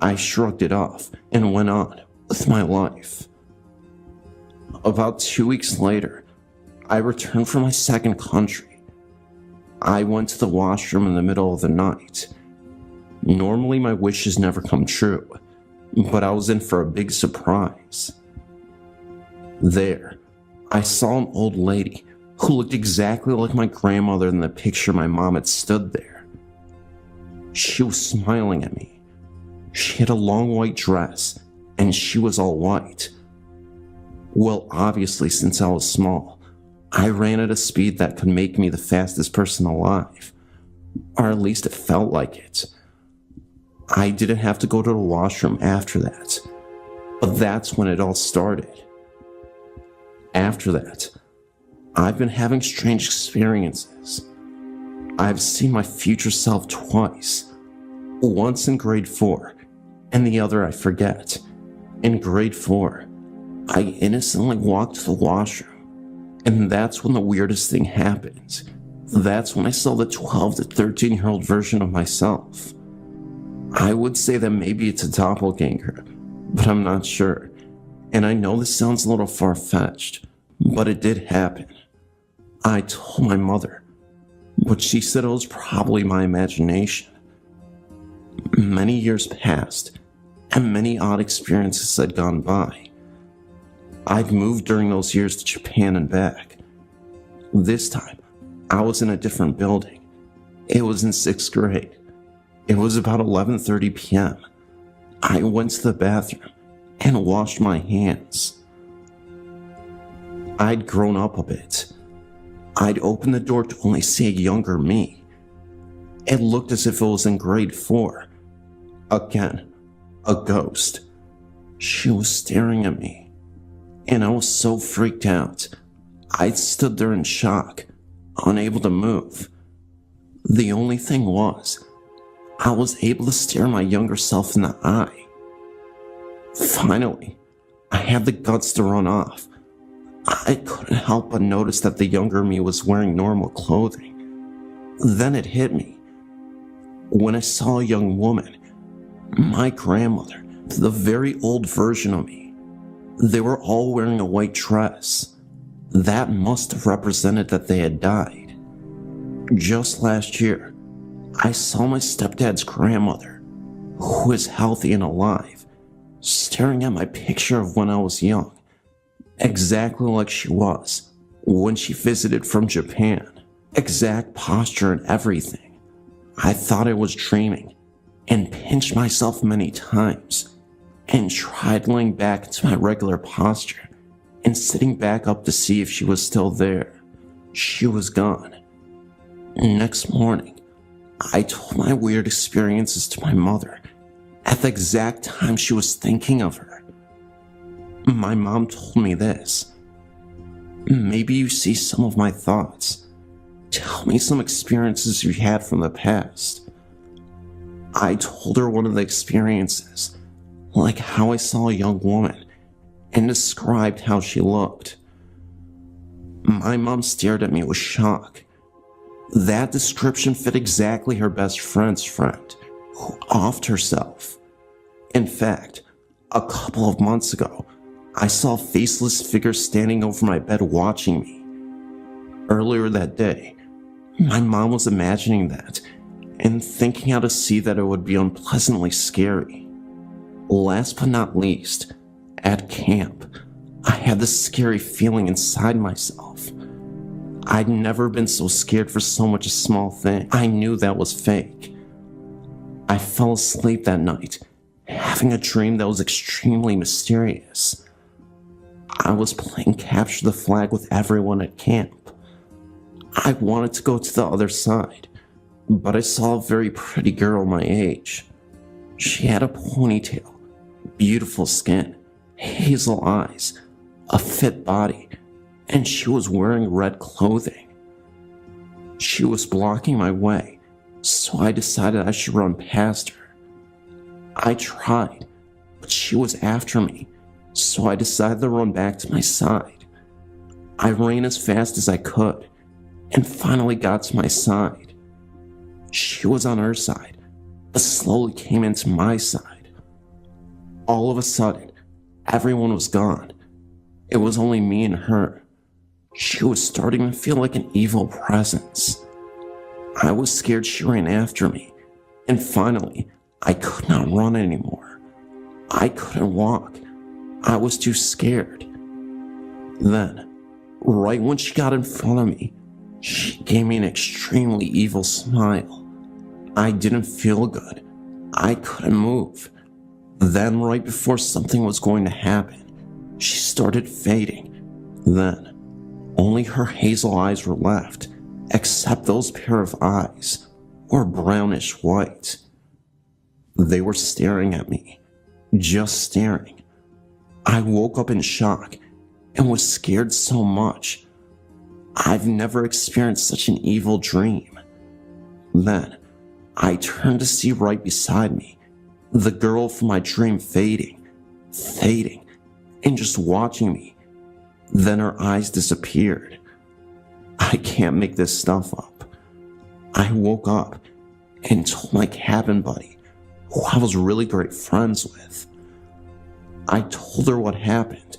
I shrugged it off and went on with my life. About 2 weeks later, I returned from my second country. I went to the washroom in the middle of the night. Normally my wishes never come true, but I was in for a big surprise. There, I saw an old lady who looked exactly like my grandmother in the picture my mom had stood there. She was smiling at me. She had a long white dress, and she was all white. Well, obviously, since I was small, I ran at a speed that could make me the fastest person alive. Or at least it felt like it. I didn't have to go to the washroom after that. But that's when it all started. After that, I've been having strange experiences. I've seen my future self twice. Once in grade 4, and the other I forget. In grade 4, I innocently walked to the washroom, and that's when the weirdest thing happened. That's when I saw the 12 to 13-year-old version of myself. I would say that maybe it's a doppelganger, but I'm not sure. And I know this sounds a little far-fetched, but it did happen. I told my mother, but she said it was probably my imagination. Many years passed, and many odd experiences had gone by. I'd moved during those years to Japan and back. This time, I was in a different building. It was in 6th grade. It was about 11:30 p.m. I went to the bathroom and washed my hands. I'd grown up a bit. I'd opened the door to only see a younger me. It looked as if it was in grade 4. Again, a ghost. She was staring at me, and I was so freaked out. I stood there in shock, unable to move. The only thing was, I was able to stare my younger self in the eye. Finally, I had the guts to run off. I couldn't help but notice that the younger me was wearing normal clothing. Then it hit me. When I saw a young woman, my grandmother, the very old version of me, they were all wearing a white dress. That must have represented that they had died. Just last year, I saw my stepdad's grandmother. who is healthy and alive, staring at my picture of when I was young, exactly like she was when she visited from Japan. Exact posture and everything. I thought I was dreaming and pinched myself many times and tried laying back into my regular posture and sitting back up to see if she was still there. She was gone. Next morning, I told my weird experiences to my mother at the exact time she was thinking of her. My mom told me this: "Maybe you see some of my thoughts. Tell me some experiences you had from the past." I told her one of the experiences, like how I saw a young woman, and described how she looked. My mom stared at me with shock. That description fit exactly her best friend's friend, who offed herself. In fact, a couple of months ago, I saw a faceless figure standing over my bed watching me. Earlier that day, my mom was imagining that and thinking how to see that it would be unpleasantly scary. Last but not least, at camp, I had this scary feeling inside myself. I'd never been so scared for so much a small thing. I knew that was fake. I fell asleep that night, having a dream that was extremely mysterious. I was playing capture the flag with everyone at camp. I wanted to go to the other side, but I saw a very pretty girl my age. She had a ponytail, beautiful skin, hazel eyes, a fit body, and she was wearing red clothing. She was blocking my way, so I decided I should run past her. I tried, but she was after me, so I decided to run back to my side. I ran as fast as I could, and finally got to my side. She was on her side, but slowly came into my side. All of a sudden, everyone was gone. It was only me and her. She was starting to feel like an evil presence. I was scared she ran after me, and finally, I could not run anymore. I couldn't walk. I was too scared. Then, right when she got in front of me, she gave me an extremely evil smile. I didn't feel good. I couldn't move. Then, right before something was going to happen, she started fading. Then, only her hazel eyes were left, except those pair of eyes were brownish white. They were staring at me, just staring. I woke up in shock and was scared so much. I've never experienced such an evil dream. Then, I turned to see right beside me the girl from my dream fading, and just watching me. Then her eyes disappeared. I can't make this stuff up. I woke up and told my cabin buddy, who I was really great friends with. I told her what happened,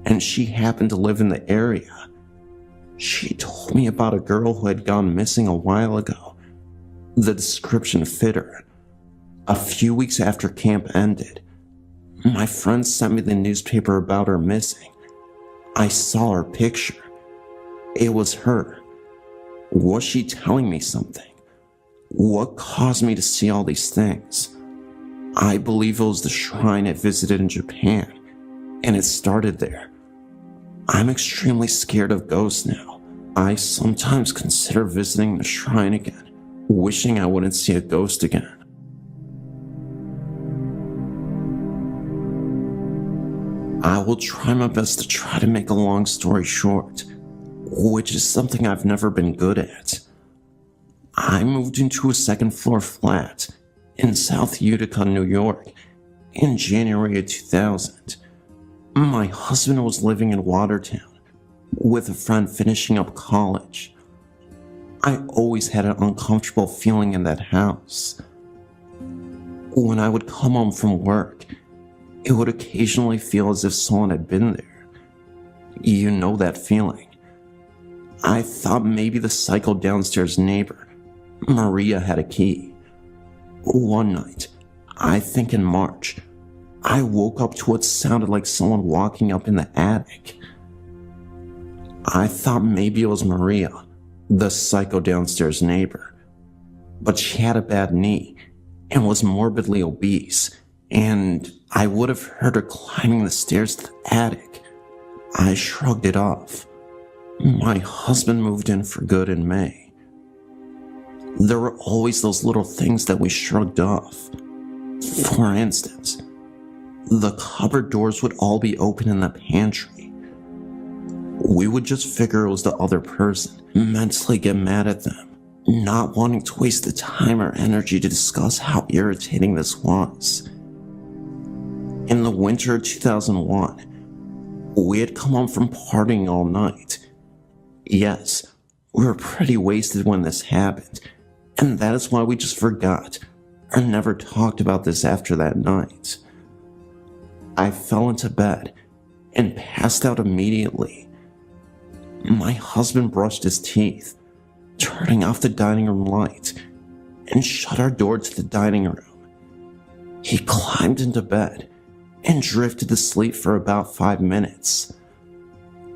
and she happened to live in the area. She told me about a girl who had gone missing a while ago. The description fit her. A few weeks after camp ended, my friend sent me the newspaper about her missing. I saw her picture. It was her. Was she telling me something? What caused me to see all these things? I believe it was the shrine I visited in Japan, and it started there. I'm extremely scared of ghosts now. I sometimes consider visiting the shrine again, wishing I wouldn't see a ghost again. I will try my best to try to make a long story short, which is something I've never been good at. I moved into a second-floor flat in South Utica, New York, in January of 2000. My husband was living in Watertown with a friend finishing up college. I always had an uncomfortable feeling in that house. When I would come home from work, it would occasionally feel as if someone had been there. You know that feeling. I thought maybe the psycho downstairs neighbor, Maria, had a key. One night, I think in March, I woke up to what sounded like someone walking up in the attic. I thought maybe it was Maria, the psycho downstairs neighbor, but she had a bad knee and was morbidly obese, and I would have heard her climbing the stairs to the attic. I shrugged it off. My husband moved in for good in May. There were always those little things that we shrugged off. For instance, the cupboard doors would all be open in the pantry. We would just figure it was the other person, mentally get mad at them, not wanting to waste the time or energy to discuss how irritating this was. In the winter of 2001, we had come home from partying all night. Yes, we were pretty wasted when this happened, and that is why we just forgot or never talked about this after that night. I fell into bed and passed out immediately. My husband brushed his teeth, turning off the dining room light, and shut our door to the dining room. He climbed into bed and drifted to sleep for about 5 minutes.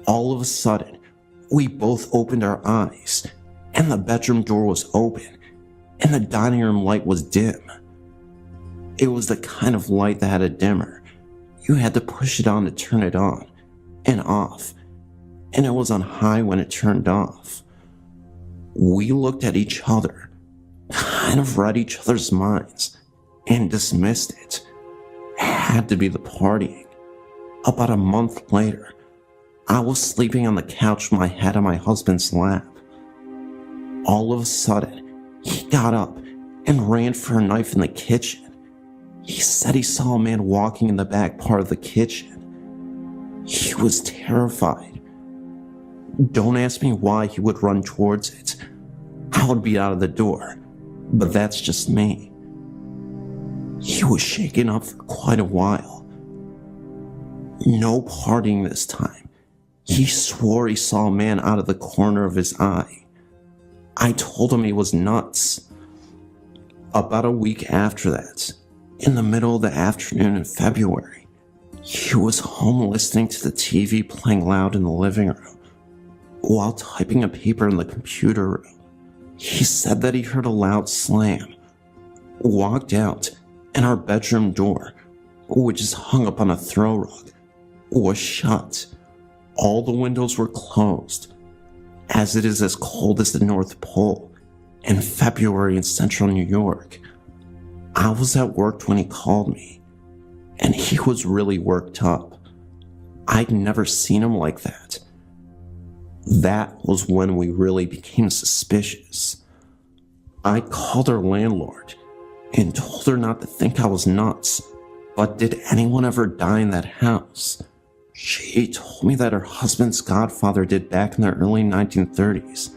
All of a sudden, we both opened our eyes, and the bedroom door was open, and the dining room light was dim. It was the kind of light that had a dimmer. You had to push it on to turn it on and off, and it was on high when it turned off. We looked at each other, kind of read each other's minds, and dismissed it. It had to be the partying. About a month later, I was sleeping on the couch with my head on my husband's lap. All of a sudden, he got up and ran for a knife in the kitchen. He said he saw a man walking in the back part of the kitchen. He was terrified. Don't ask me why he would run towards it. I would be out of the door, but that's just me. He was shaken up for quite a while. No partying this time. He swore he saw a man out of the corner of his eye. I told him he was nuts. About a week after that, in the middle of the afternoon in February, he was home listening to the TV playing loud in the living room while typing a paper in the computer room. He said that he heard a loud slam, walked out, and our bedroom door, which is hung up on a throw rug, was shut. All the windows were closed, as it is as cold as the North Pole in February in central New York. I was at work when he called me, and he was really worked up. I'd never seen him like that. That was when we really became suspicious. I called our landlord and told her not to think I was nuts, but did anyone ever die in that house? She told me that her husband's godfather did back in the early 1930s,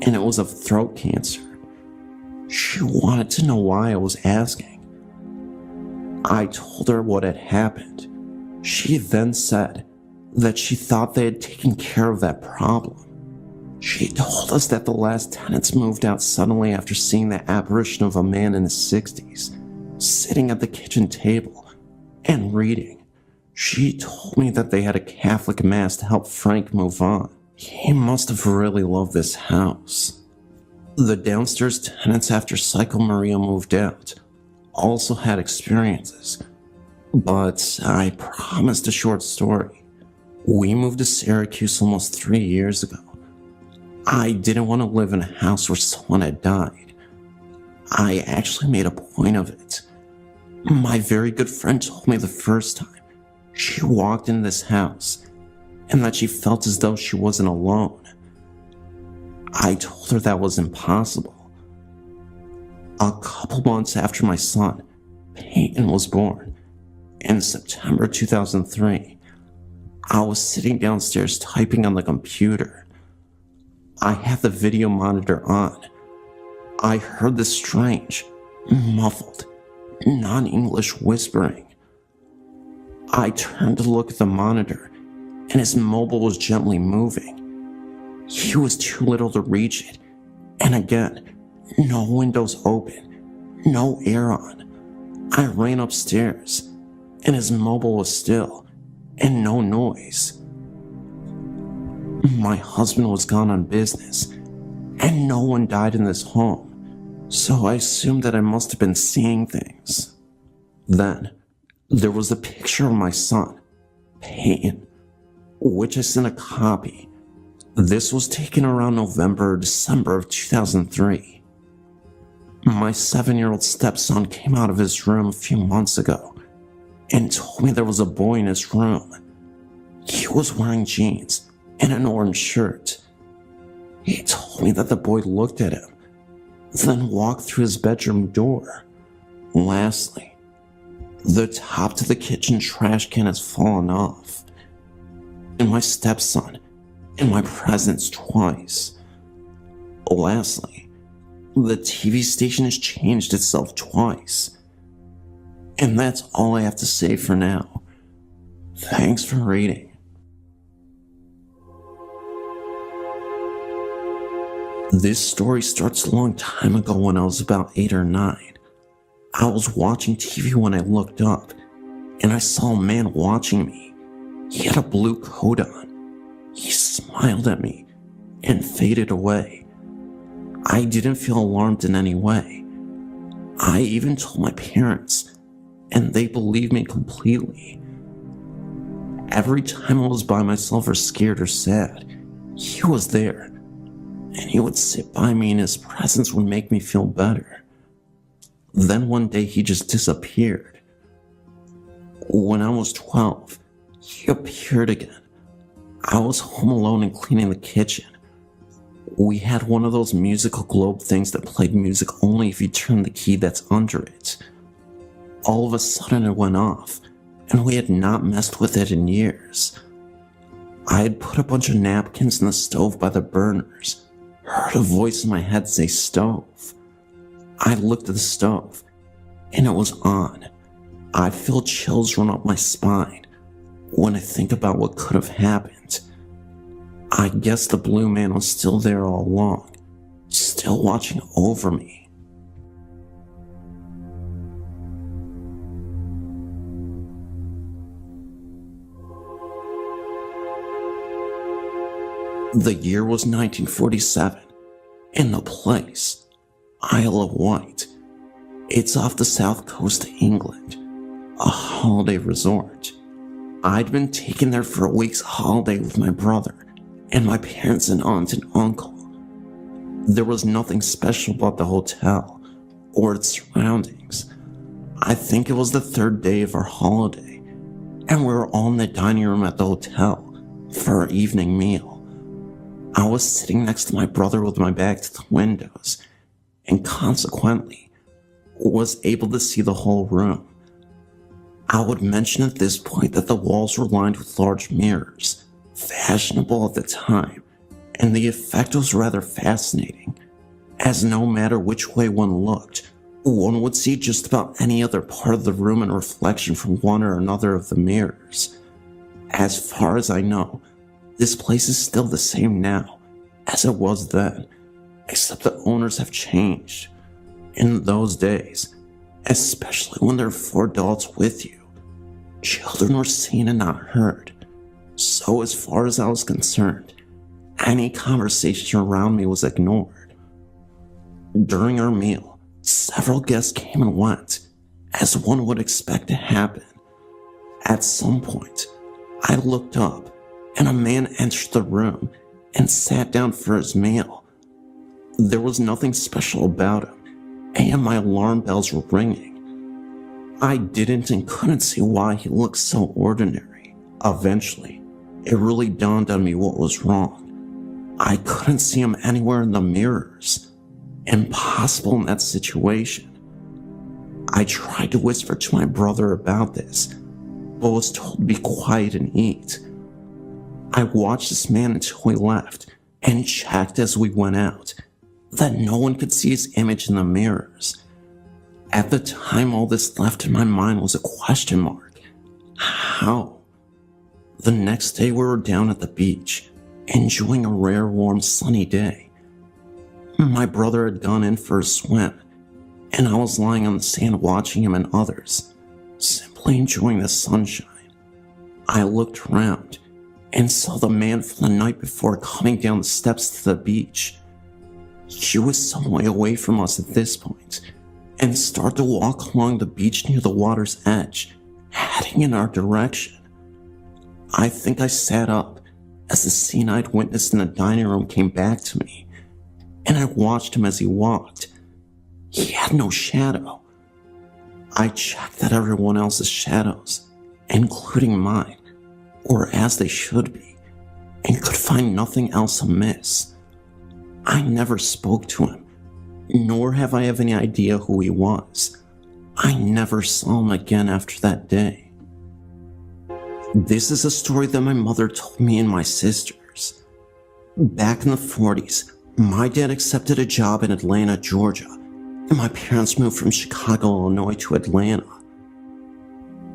and it was of throat cancer. She wanted to know why I was asking. I told her what had happened. She then said that she thought they had taken care of that problem. She told us that the last tenants moved out suddenly after seeing the apparition of a man in his 60s, sitting at the kitchen table and reading. She told me that they had a Catholic mass to help Frank move on. He must have really loved this house. The downstairs tenants after Psycho Maria moved out also had experiences, but I promised a short story. We moved to Syracuse almost 3 years ago. I didn't want to live in a house where someone had died. I actually made a point of it. My very good friend told me the first time she walked in this house and that she felt as though she wasn't alone. I told her that was impossible. A couple months after my son, Peyton, was born, in September 2003, I was sitting downstairs typing on the computer. I had the video monitor on. I heard this strange, muffled, non-English whispering. I turned to look at the monitor, and his mobile was gently moving. He was too little to reach it, and again, no windows open, no air on. I ran upstairs, and his mobile was still, and no noise. My husband was gone on business, and no one died in this home, so I assumed that I must have been seeing things. Then, there was a picture of my son, Peyton, which I sent a copy. This was taken around November or December of 2003. My 7-year-old stepson came out of his room a few months ago and told me there was a boy in his room. He was wearing jeans and an orange shirt. He told me that the boy looked at him, then walked through his bedroom door. Lastly, the top to the kitchen trash can has fallen off, and my stepson in my presence twice. Lastly, the TV station has changed itself twice. And that's all I have to say for now. Thanks for reading. This story starts a long time ago when I was about 8 or 9. I was watching TV when I looked up, and I saw a man watching me. He had a blue coat on. He smiled at me and faded away. I didn't feel alarmed in any way. I even told my parents, and they believed me completely. Every time I was by myself or scared or sad, he was there, and he would sit by me and his presence would make me feel better. Then one day he just disappeared. When I was 12, he appeared again. I was home alone and cleaning the kitchen. We had one of those musical globe things that played music only if you turned the key that's under it. All of a sudden it went off, and we had not messed with it in years. I had put a bunch of napkins in the stove by the burners, heard a voice in my head say stove. I looked at the stove, and it was on. I feel chills run up my spine when I think about what could have happened. I guess the blue man was still there all along, still watching over me. The year was 1947, and the place, Isle of Wight. It's off the south coast of England, a holiday resort. I'd been taken there for a week's holiday with my brother and my parents and aunt and uncle. There was nothing special about the hotel or its surroundings. I think it was the 3rd day of our holiday, and we were all in the dining room at the hotel for our evening meal. I was sitting next to my brother with my back to the windows, and consequently was able to see the whole room. I would mention at this point that the walls were lined with large mirrors, fashionable at the time, and the effect was rather fascinating, as no matter which way one looked, one would see just about any other part of the room in reflection from one or another of the mirrors. As far as I know, this place is still the same now as it was then, except the owners have changed. In those days, especially when there are 4 adults with you, children were seen and not heard. So as far as I was concerned, any conversation around me was ignored. During our meal, several guests came and went, as one would expect to happen. At some point, I looked up, and a man entered the room and sat down for his meal. There was nothing special about him, and my alarm bells were ringing. I didn't and couldn't see why he looked so ordinary. Eventually, it really dawned on me what was wrong. I couldn't see him anywhere in the mirrors. Impossible in that situation. I tried to whisper to my brother about this, but was told to be quiet and eat. I watched this man until he left and checked as we went out that no one could see his image in the mirrors. At the time, all this left in my mind was a question mark. How? The next day, we were down at the beach, enjoying a rare, warm, sunny day. My brother had gone in for a swim, and I was lying on the sand watching him and others, simply enjoying the sunshine. I looked around and saw the man from the night before coming down the steps to the beach. He was some way away from us at this point and started to walk along the beach near the water's edge, heading in our direction. I think I sat up as the scene I'd witnessed in the dining room came back to me, and I watched him as he walked. He had no shadow. I checked that everyone else's shadows, including mine, were as they should be, and could find nothing else amiss. I never spoke to him, nor have I any idea who he was. I never saw him again after that day. This is a story that my mother told me and my sisters. Back in the 40s, my dad accepted a job in Atlanta, Georgia, and my parents moved from Chicago, Illinois to Atlanta.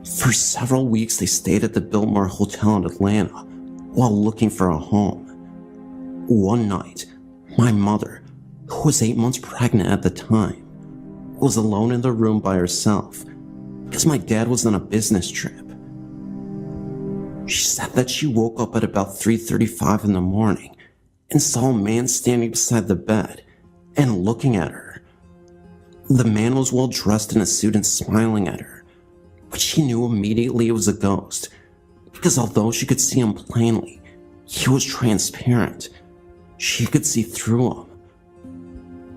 For several weeks, they stayed at the Biltmore Hotel in Atlanta while looking for a home. One night, my mother, who was 8 months pregnant at the time, was alone in the room by herself because my dad was on a business trip. She said that she woke up at about 3:35 in the morning and saw a man standing beside the bed and looking at her. The man was well dressed in a suit and smiling at her, but she knew immediately it was a ghost because although she could see him plainly, he was transparent. She could see through him.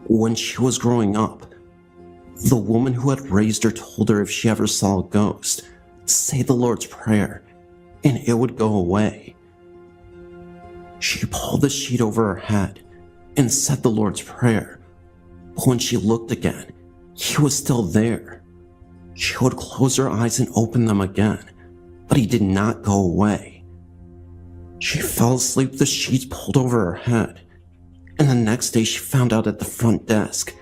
When she was growing up, the woman who had raised her told her if she ever saw a ghost, say the Lord's Prayer, and it would go away. She pulled the sheet over her head and said the Lord's Prayer, but when she looked again, he was still there. She would close her eyes and open them again, but he did not go away. She fell asleep with the sheets pulled over her head, and the next day she found out at the front desk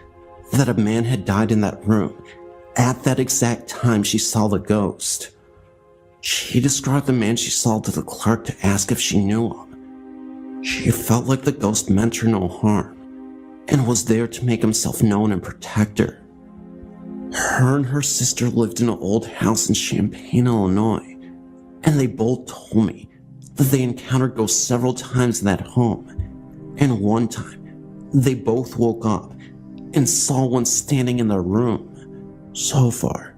that a man had died in that room at that exact time she saw the ghost. She described the man she saw to the clerk to ask if she knew him. She felt like the ghost meant her no harm and was there to make himself known and protect her. Her and her sister lived in an old house in Champaign, Illinois, and they both told me that they encountered ghosts several times in that home, and one time they both woke up and saw one standing in their room. So far,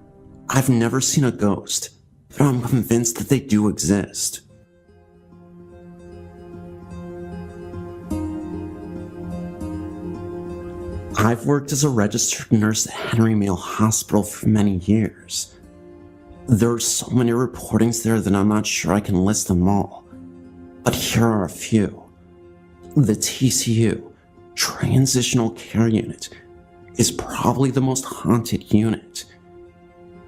I've never seen a ghost, but I'm convinced that they do exist. I've worked as a registered nurse at Henry Mill Hospital for many years. There are so many reportings there that I'm not sure I can list them all, but here are a few. The TCU, Transitional Care Unit, is probably the most haunted unit.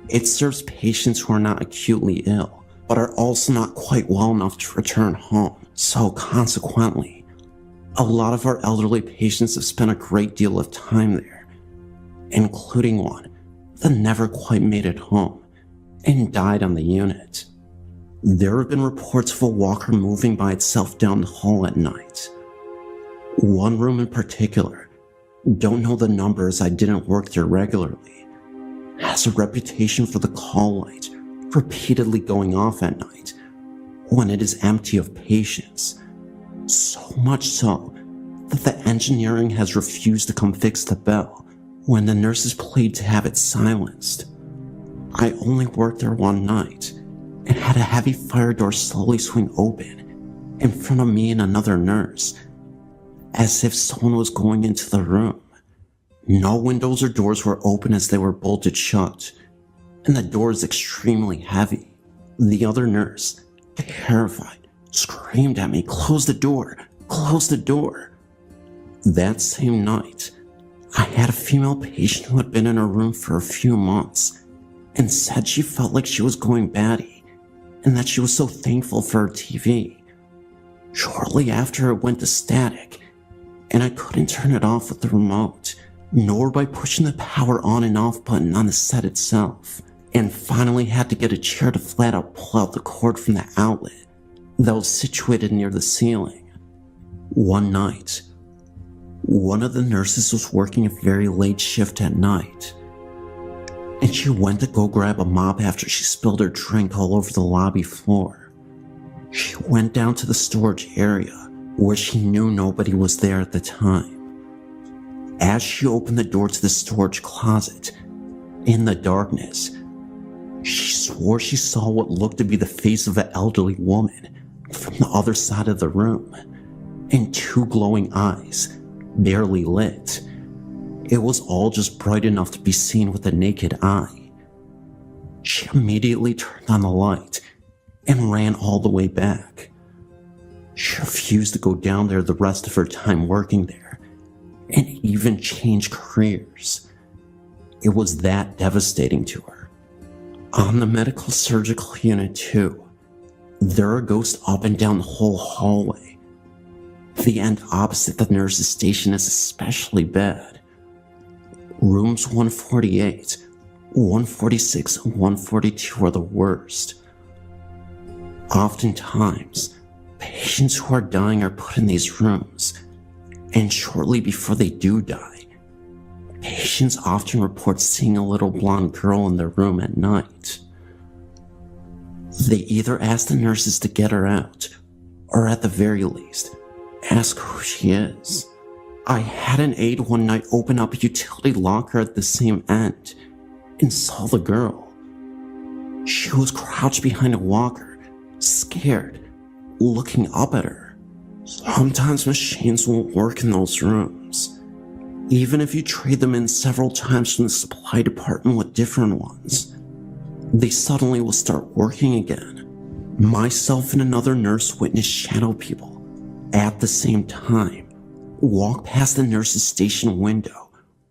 It serves patients who are not acutely ill, but are also not quite well enough to return home. So consequently, a lot of our elderly patients have spent a great deal of time there, including one that never quite made it home and died on the unit. There have been reports of a walker moving by itself down the hall at night. One room in particular, don't know the numbers, I didn't work there regularly, has a reputation for the call light repeatedly going off at night when it is empty of patients. So much so that the engineering has refused to come fix the bell when the nurses plead to have it silenced. I only worked there one night and had a heavy fire door slowly swing open in front of me and another nurse, as if someone was going into the room. No windows or doors were open as they were bolted shut, and the door is extremely heavy. The other nurse, terrified, screamed at me, "Close the door! Close the door!" That same night, I had a female patient who had been in her room for a few months and said she felt like she was going batty and that she was so thankful for her TV. Shortly after, it went to static, and I couldn't turn it off with the remote, nor by pushing the power on and off button on the set itself, and finally had to get a chair to flat out pull out the cord from the outlet that was situated near the ceiling. One night, one of the nurses was working a very late shift at night, and she went to go grab a mop after she spilled her drink all over the lobby floor. She went down to the storage area where she knew nobody was there at the time. As she opened the door to the storage closet, in the darkness, she swore she saw what looked to be the face of an elderly woman from the other side of the room, and two glowing eyes, barely lit. It was all just bright enough to be seen with the naked eye. She immediately turned on the light and ran all the way back. She refused to go down there the rest of her time working there, and even change careers. It was that devastating to her. On the medical surgical unit too, there are ghosts up and down the whole hallway. The end opposite the nurse's station is especially bad. Rooms 148, 146, and 142 are the worst. Oftentimes, patients who are dying are put in these rooms, and shortly before they do die, patients often report seeing a little blonde girl in their room at night. They either ask the nurses to get her out, or at the very least, ask who she is. I had an aide one night open up a utility locker at the same end and saw the girl. She was crouched behind a walker, scared, looking up at her. Sometimes machines won't work in those rooms, even if you trade them in several times from the supply department with different ones. They suddenly will start working again. Myself and another nurse witnessed shadow people at the same time walk past the nurse's station window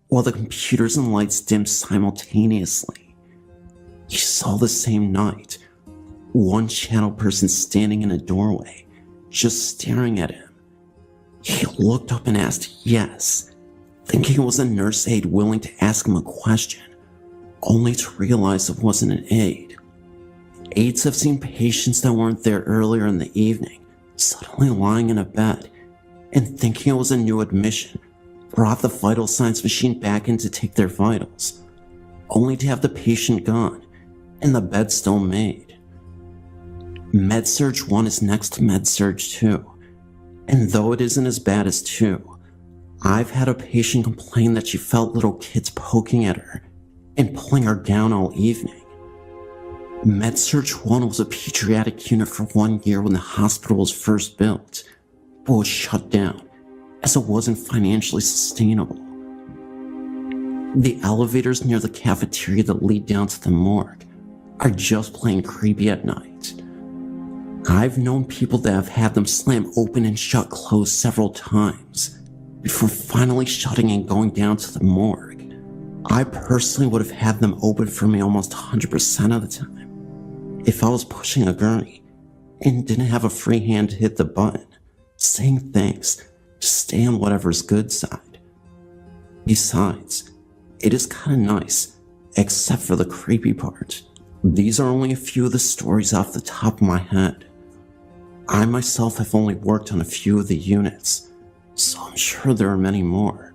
while the computers and lights dimmed simultaneously. He saw the same night one shadow person standing in a doorway, just staring at him. He looked up and asked yes, thinking it was a nurse aide willing to ask him a question, only to realize it wasn't an aide. Aides have seen patients that weren't there earlier in the evening suddenly lying in a bed, and thinking it was a new admission, brought the vital signs machine back in to take their vitals, only to have the patient gone and the bed still made. Med-Surg 1 is next to Med-Surg 2, and though it isn't as bad as 2, I've had a patient complain that she felt little kids poking at her and pulling her down all evening. Med-Surg 1 was a pediatric unit for 1 year when the hospital was first built, but was shut down as it wasn't financially sustainable. The elevators near the cafeteria that lead down to the morgue are just plain creepy at night. I've known people that have had them slam open and shut closed several times before finally shutting and going down to the morgue. I personally would have had them open for me almost 100% of the time if I was pushing a gurney and didn't have a free hand to hit the button, saying thanks to stay on whatever's good side. Besides, it is kinda nice, except for the creepy part. These are only a few of the stories off the top of my head. I myself have only worked on a few of the units, so I'm sure there are many more.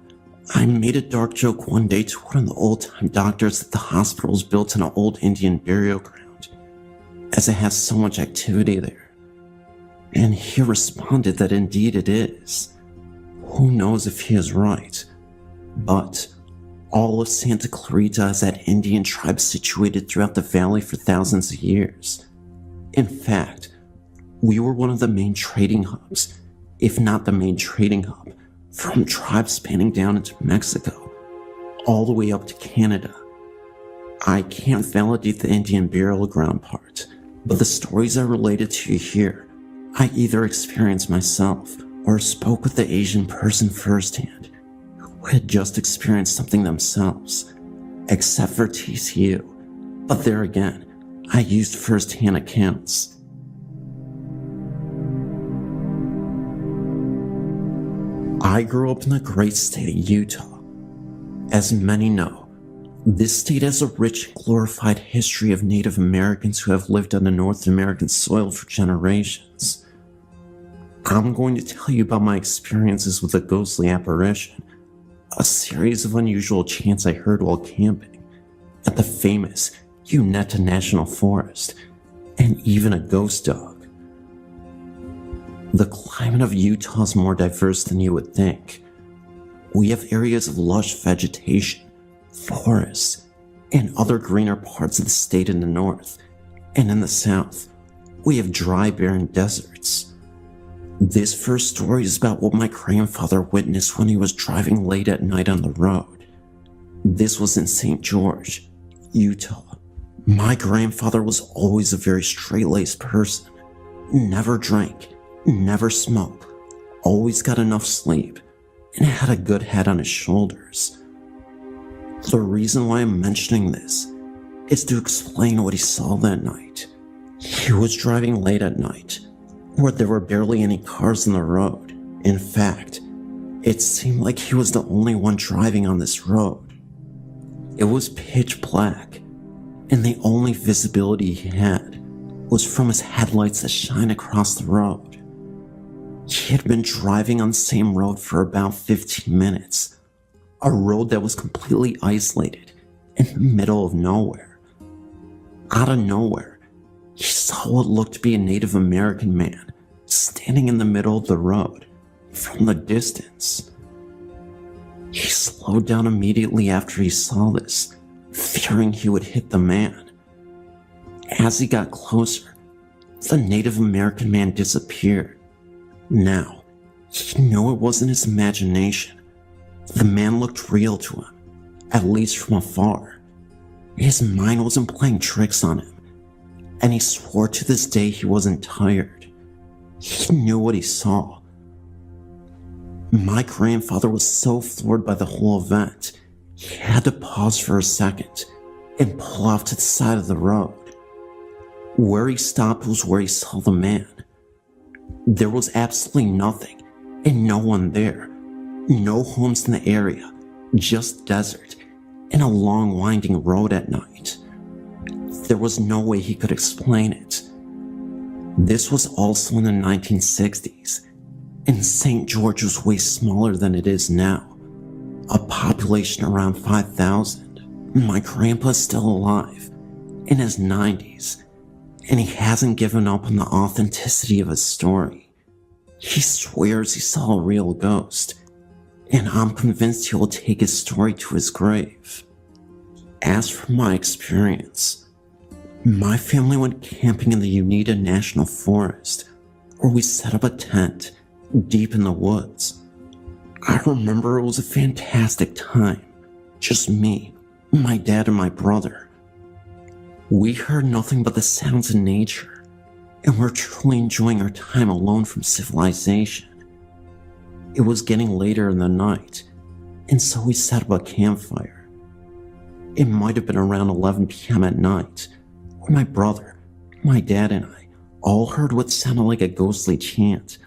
I made a dark joke one day to one of the old-time doctors that the hospital was built in an old Indian burial ground, as it has so much activity there. And he responded that indeed it is. Who knows if he is right, but all of Santa Clarita is that Indian tribe situated throughout the valley for thousands of years. In fact, we were one of the main trading hubs, if not the main trading hub, from tribes spanning down into Mexico, all the way up to Canada. I can't validate the Indian burial ground part, but the stories I related to you here, I either experienced myself or spoke with the Asian person firsthand who had just experienced something themselves, except for TCU. But there again, I used first-hand accounts. I grew up in the great state of Utah. As many know, this state has a rich and glorified history of Native Americans who have lived on the North American soil for generations. I'm going to tell you about my experiences with a ghostly apparition, a series of unusual chants I heard while camping, a at the famous Unsettling National Forest, and even a ghost dog. The climate of Utah is more diverse than you would think. We have areas of lush vegetation, forests, and other greener parts of the state in the north, and in the south, we have dry, barren deserts. This first story is about what my grandfather witnessed when he was driving late at night on the road. This was in St. George, Utah. My grandfather was always a very straight-laced person. Never drank, never smoked, always got enough sleep, and had a good head on his shoulders. The reason why I'm mentioning this is to explain what he saw that night. He was driving late at night, where there were barely any cars on the road. In fact, it seemed like he was the only one driving on this road. It was pitch black, and the only visibility he had was from his headlights that shine across the road. He had been driving on the same road for about 15 minutes, a road that was completely isolated in the middle of nowhere. Out of nowhere, he saw what looked to be a Native American man standing in the middle of the road from the distance. He slowed down immediately after he saw this, fearing he would hit the man. As he got closer, the Native American man disappeared. Now, he knew it wasn't his imagination. The man looked real to him, at least from afar. His mind wasn't playing tricks on him, and he swore to this day he wasn't tired. He knew what he saw. My grandfather was so floored by the whole event, he had to pause for a second and pull off to the side of the road. Where he stopped was where he saw the man. There was absolutely nothing and no one there. No homes in the area, just desert and a long winding road at night. There was no way he could explain it. This was also in the 1960s, and St. George was way smaller than it is now. A population around 5,000. My grandpa's still alive, in his 90s, and he hasn't given up on the authenticity of his story. He swears he saw a real ghost, and I'm convinced he will take his story to his grave. As for my experience, my family went camping in the Unsettling National Forest, where we set up a tent deep in the woods. I remember it was a fantastic time. Just me, my dad, and my brother. We heard nothing but the sounds of nature, and were truly enjoying our time alone from civilization. It was getting later in the night, and so we set up a campfire. It might have been around 11 p.m. at night, when my brother, my dad, and I all heard what sounded like a ghostly chant,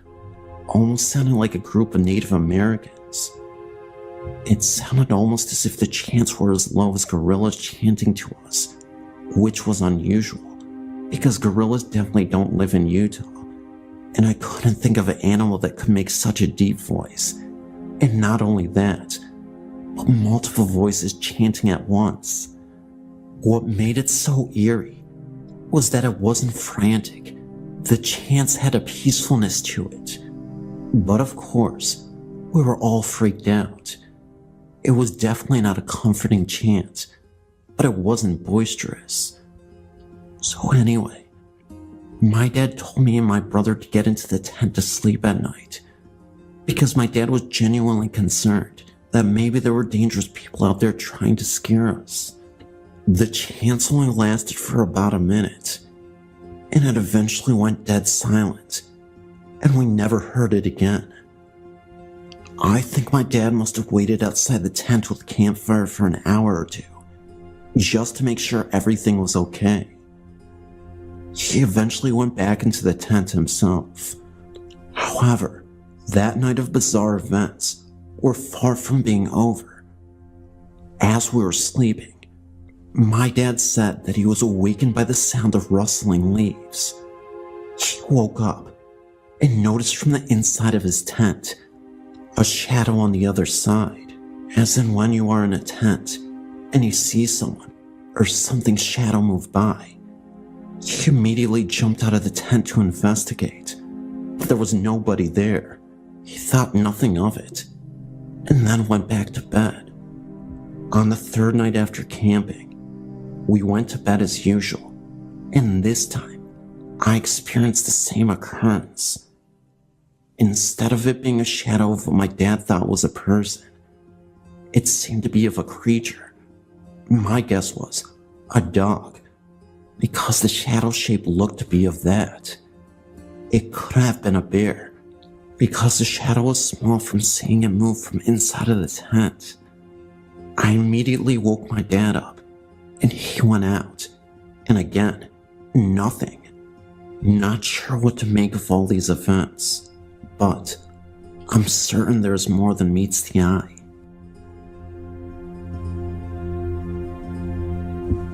almost sounding like a group of Native Americans. It sounded almost as if the chants were as low as gorillas chanting to us, which was unusual, because gorillas definitely don't live in Utah, and I couldn't think of an animal that could make such a deep voice. And not only that, but multiple voices chanting at once. What made it so eerie was that it wasn't frantic. The chants had a peacefulness to it. But of course, we were all freaked out. It was definitely not a comforting chant, but it wasn't boisterous. So anyway, my dad told me and my brother to get into the tent to sleep at night, because my dad was genuinely concerned that maybe there were dangerous people out there trying to scare us. The chants only lasted for about a minute, and it eventually went dead silent, and we never heard it again. I think my dad must have waited outside the tent with the campfire for an hour or two, just to make sure everything was okay. He eventually went back into the tent himself. However, that night of bizarre events were far from being over. As we were sleeping, my dad said that he was awakened by the sound of rustling leaves. He woke up and noticed from the inside of his tent a shadow on the other side, as in when you are in a tent and you see someone or something's shadow moved by. He immediately jumped out of the tent to investigate, but there was nobody there. He thought nothing of it, and then went back to bed. On the third night after camping, we went to bed as usual, and this time, I experienced the same occurrence. Instead of it being a shadow of what my dad thought was a person, it seemed to be of a creature. My guess was a dog, because the shadow shape looked to be of that. It could have been a bear, because the shadow was small from seeing it move from inside of the tent. I immediately woke my dad up, and he went out, and again, nothing. Not sure what to make of all these events, but I'm certain there's more than meets the eye.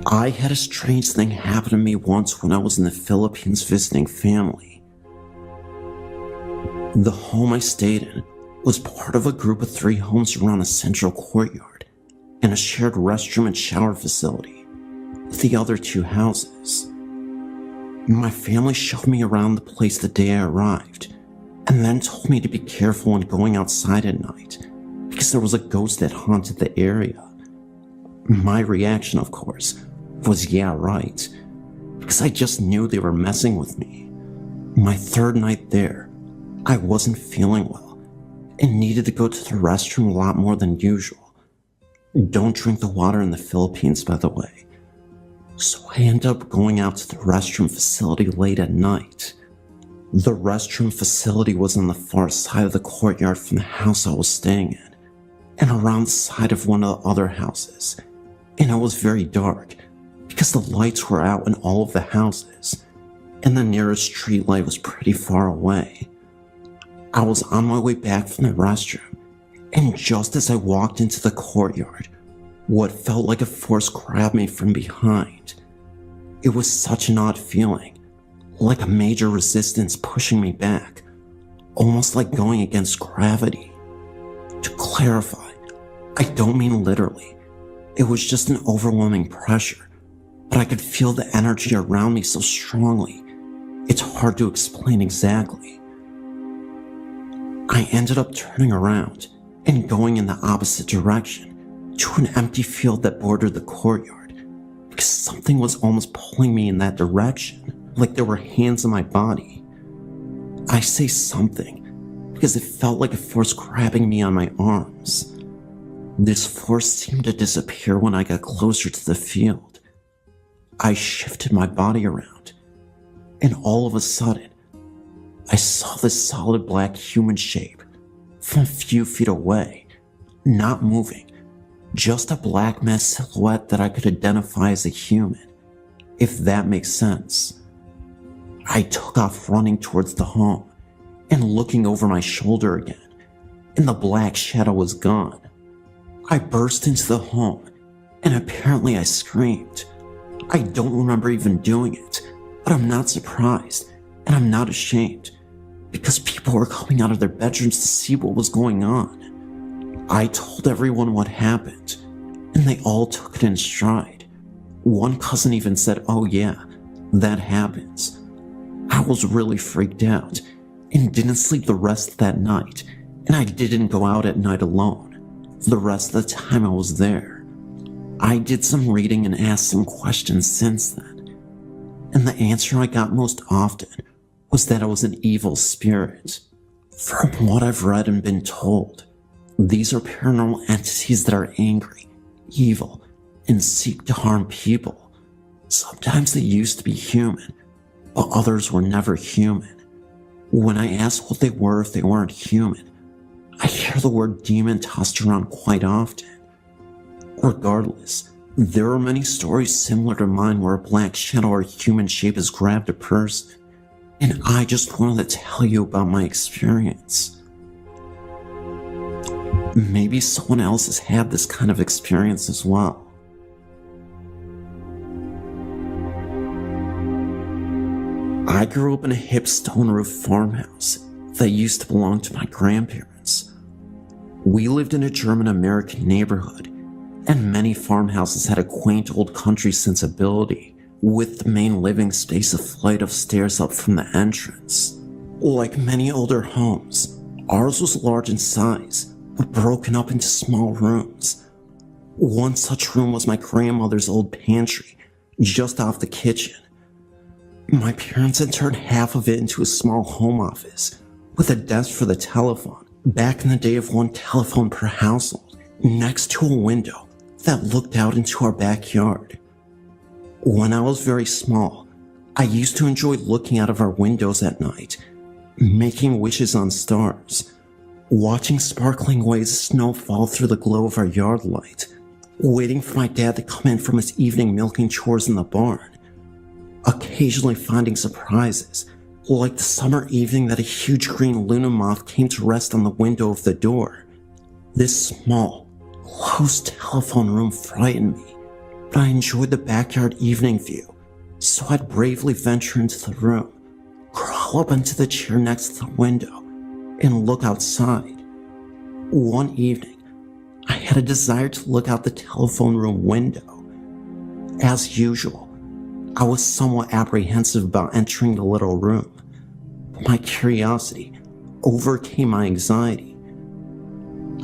I had a strange thing happen to me once when I was in the Philippines visiting family. The home I stayed in was part of a group of 3 homes around a central courtyard and a shared restroom and shower facility with the other 2 houses. My family showed me around the place the day I arrived, and then told me to be careful when going outside at night, because there was a ghost that haunted the area. My reaction, of course, was yeah, right, because I just knew they were messing with me. My third night there, I wasn't feeling well, and needed to go to the restroom a lot more than usual. Don't drink the water in the Philippines, by the way. So I ended up going out to the restroom facility late at night. The restroom facility was on the far side of the courtyard from the house I was staying in, and around the side of one of the other houses. And it was very dark, because the lights were out in all of the houses, and the nearest street light was pretty far away. I was on my way back from the restroom, and just as I walked into the courtyard, what felt like a force grabbed me from behind. It was such an odd feeling, like a major resistance pushing me back, almost like going against gravity. To clarify, I don't mean literally. It was just an overwhelming pressure, but I could feel the energy around me so strongly, it's hard to explain exactly. I ended up turning around and going in the opposite direction to an empty field that bordered the courtyard, because something was almost pulling me in that direction, like there were hands on my body. I say something because it felt like a force grabbing me on my arms. This force seemed to disappear when I got closer to the field. I shifted my body around, and all of a sudden, I saw this solid black human shape from a few feet away, not moving, just a black mass silhouette that I could identify as a human, if that makes sense. I took off running towards the home and looking over my shoulder again, and the black shadow was gone. I burst into the home, and apparently I screamed. I don't remember even doing it, but I'm not surprised, and I'm not ashamed, because people were coming out of their bedrooms to see what was going on. I told everyone what happened, and they all took it in stride. One cousin even said, "Oh yeah, that happens." I was really freaked out, and didn't sleep the rest of that night, and I didn't go out at night alone for the rest of the time I was there. I did some reading and asked some questions since then, and the answer I got most often was that it was an evil spirit. From what I've read and been told, these are paranormal entities that are angry, evil, and seek to harm people. Sometimes they used to be human, but others were never human. When I asked what they were if they weren't human, I hear the word demon tossed around quite often. Regardless, there are many stories similar to mine where a black shadow or human shape has grabbed a person, and I just wanted to tell you about my experience. Maybe someone else has had this kind of experience as well. I grew up in a hip stone roof farmhouse that used to belong to my grandparents. We lived in a German-American neighborhood, and many farmhouses had a quaint old country sensibility, with the main living space a flight of stairs up from the entrance. Like many older homes, ours was large in size, but broken up into small rooms. One such room was my grandmother's old pantry, just off the kitchen. My parents had turned half of it into a small home office, with a desk for the telephone, back in the day of one telephone per household, next to a window that looked out into our backyard. When I was very small, I used to enjoy looking out of our windows at night, making wishes on stars, watching sparkling waves of snow fall through the glow of our yard light, waiting for my dad to come in from his evening milking chores in the barn, occasionally finding surprises, like the summer evening that a huge green Luna moth came to rest on the window of the door. This small, close telephone room frightened me, but I enjoyed the backyard evening view, so I'd bravely venture into the room, crawl up into the chair next to the window, and look outside. One evening, I had a desire to look out the telephone room window. As usual, I was somewhat apprehensive about entering the little room, but my curiosity overcame my anxiety.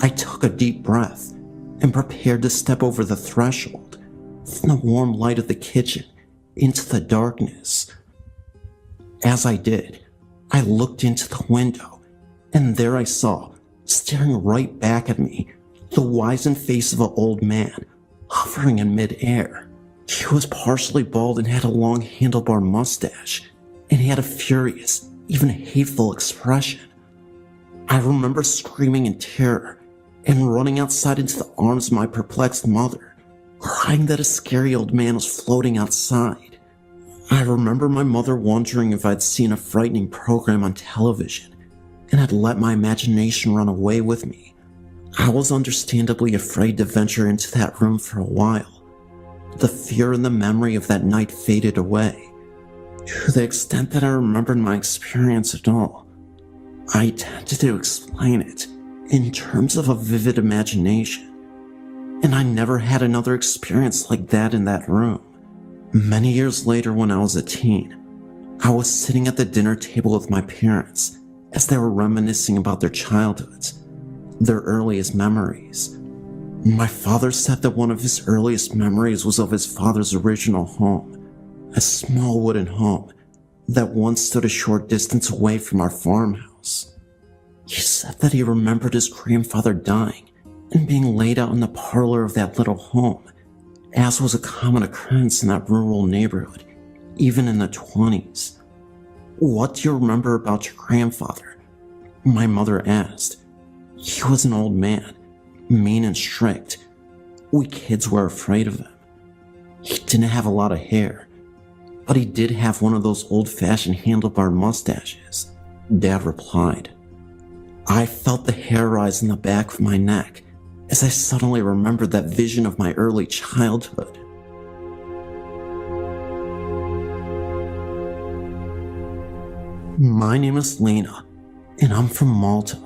I took a deep breath and prepared to step over the threshold from the warm light of the kitchen into the darkness. As I did, I looked into the window, and there I saw, staring right back at me, the wizened face of an old man, hovering in midair. He was partially bald and had a long handlebar mustache, and he had a furious, even hateful expression. I remember screaming in terror and running outside into the arms of my perplexed mother, crying that a scary old man was floating outside. I remember my mother wondering if I'd seen a frightening program on television and had let my imagination run away with me. I was understandably afraid to venture into that room for a while. The fear and the memory of that night faded away. To the extent that I remembered my experience at all, I tended to explain it in terms of a vivid imagination, and I never had another experience like that in that room. Many years later, when I was a teen, I was sitting at the dinner table with my parents as they were reminiscing about their childhoods, their earliest memories. My father said that one of his earliest memories was of his father's original home, a small wooden home that once stood a short distance away from our farmhouse. He said that he remembered his grandfather dying and being laid out in the parlor of that little home, as was a common occurrence in that rural neighborhood, even in the 20s. "What do you remember about your grandfather?" my mother asked. "He was an old man, mean and strict. We kids were afraid of him. He didn't have a lot of hair, but he did have one of those old-fashioned handlebar mustaches," Dad replied. I felt the hair rise in the back of my neck as I suddenly remembered that vision of my early childhood. My name is Lena, and I'm from Malta.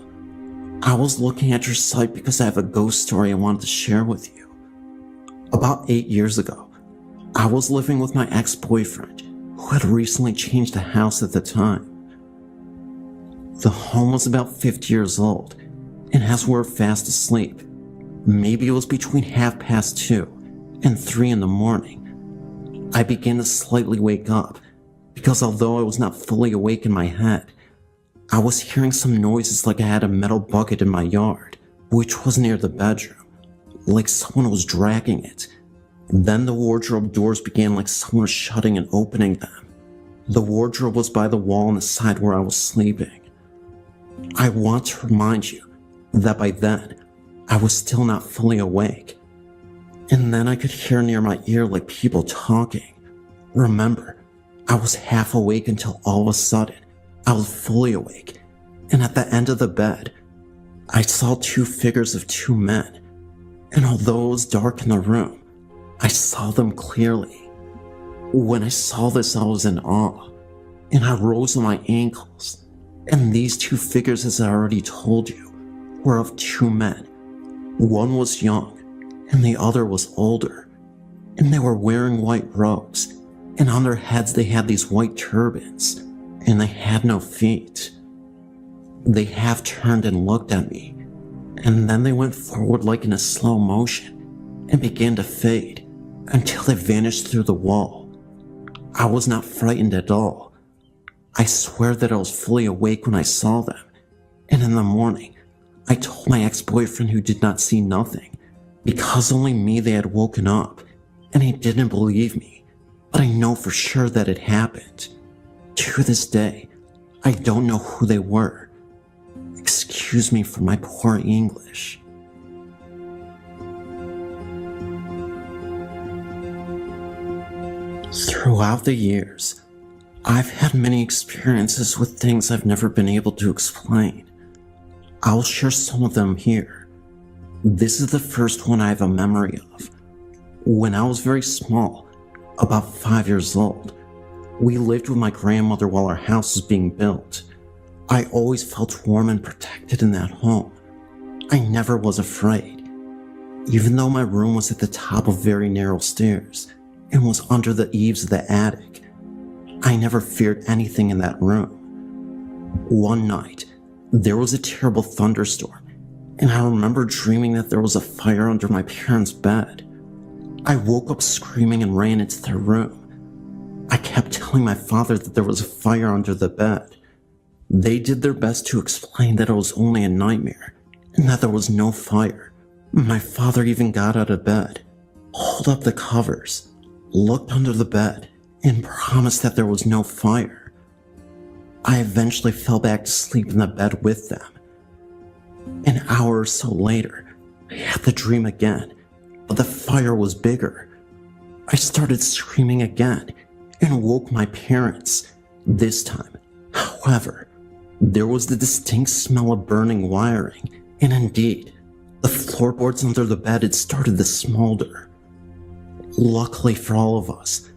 I was looking at your site because I have a ghost story I wanted to share with you. About 8 years ago, I was living with my ex-boyfriend, who had recently changed the house at the time. The home was about 50 years old, and as we were fast asleep, maybe it was between 2:30 and 3 in the morning, I began to slightly wake up, because although I was not fully awake in my head, I was hearing some noises like I had a metal bucket in my yard, which was near the bedroom, like someone was dragging it. Then the wardrobe doors began like someone was shutting and opening them. The wardrobe was by the wall on the side where I was sleeping. I want to remind you that by then, I was still not fully awake. And then I could hear near my ear like people talking. Remember, I was half awake until all of a sudden, I was fully awake, and at the end of the bed, I saw 2 figures of 2 men, and although it was dark in the room, I saw them clearly. When I saw this, I was in awe, and I rose on my ankles, and these 2 figures, as I already told you, were of 2 men. One was young, and the other was older, and they were wearing white robes, and on their heads they had these white turbans, and they had no feet. They half turned and looked at me, and then they went forward like in a slow motion and began to fade until they vanished through the wall. I was not frightened at all. I swear that I was fully awake when I saw them, and in the morning, I told my ex-boyfriend, who did not see nothing, because only me they had woken up, and he didn't believe me, but I know for sure that it happened. To this day, I don't know who they were. Excuse me for my poor English. Throughout the years, I've had many experiences with things I've never been able to explain. I'll share some of them here. This is the first one I have a memory of. When I was very small, about 5 years old, we lived with my grandmother while our house was being built. I always felt warm and protected in that home. I never was afraid. Even though my room was at the top of very narrow stairs and was under the eaves of the attic, I never feared anything in that room. One night, there was a terrible thunderstorm, and I remember dreaming that there was a fire under my parents' bed. I woke up screaming and ran into their room. I kept telling my father that there was a fire under the bed. They did their best to explain that it was only a nightmare and that there was no fire. My father even got out of bed, pulled up the covers, looked under the bed, and promised that there was no fire. I eventually fell back to sleep in the bed with them. An hour or so later, I had the dream again, but the fire was bigger. I started screaming again and woke my parents. This time, however, there was the distinct smell of burning wiring, and indeed, the floorboards under the bed had started to smolder. Luckily for all of us,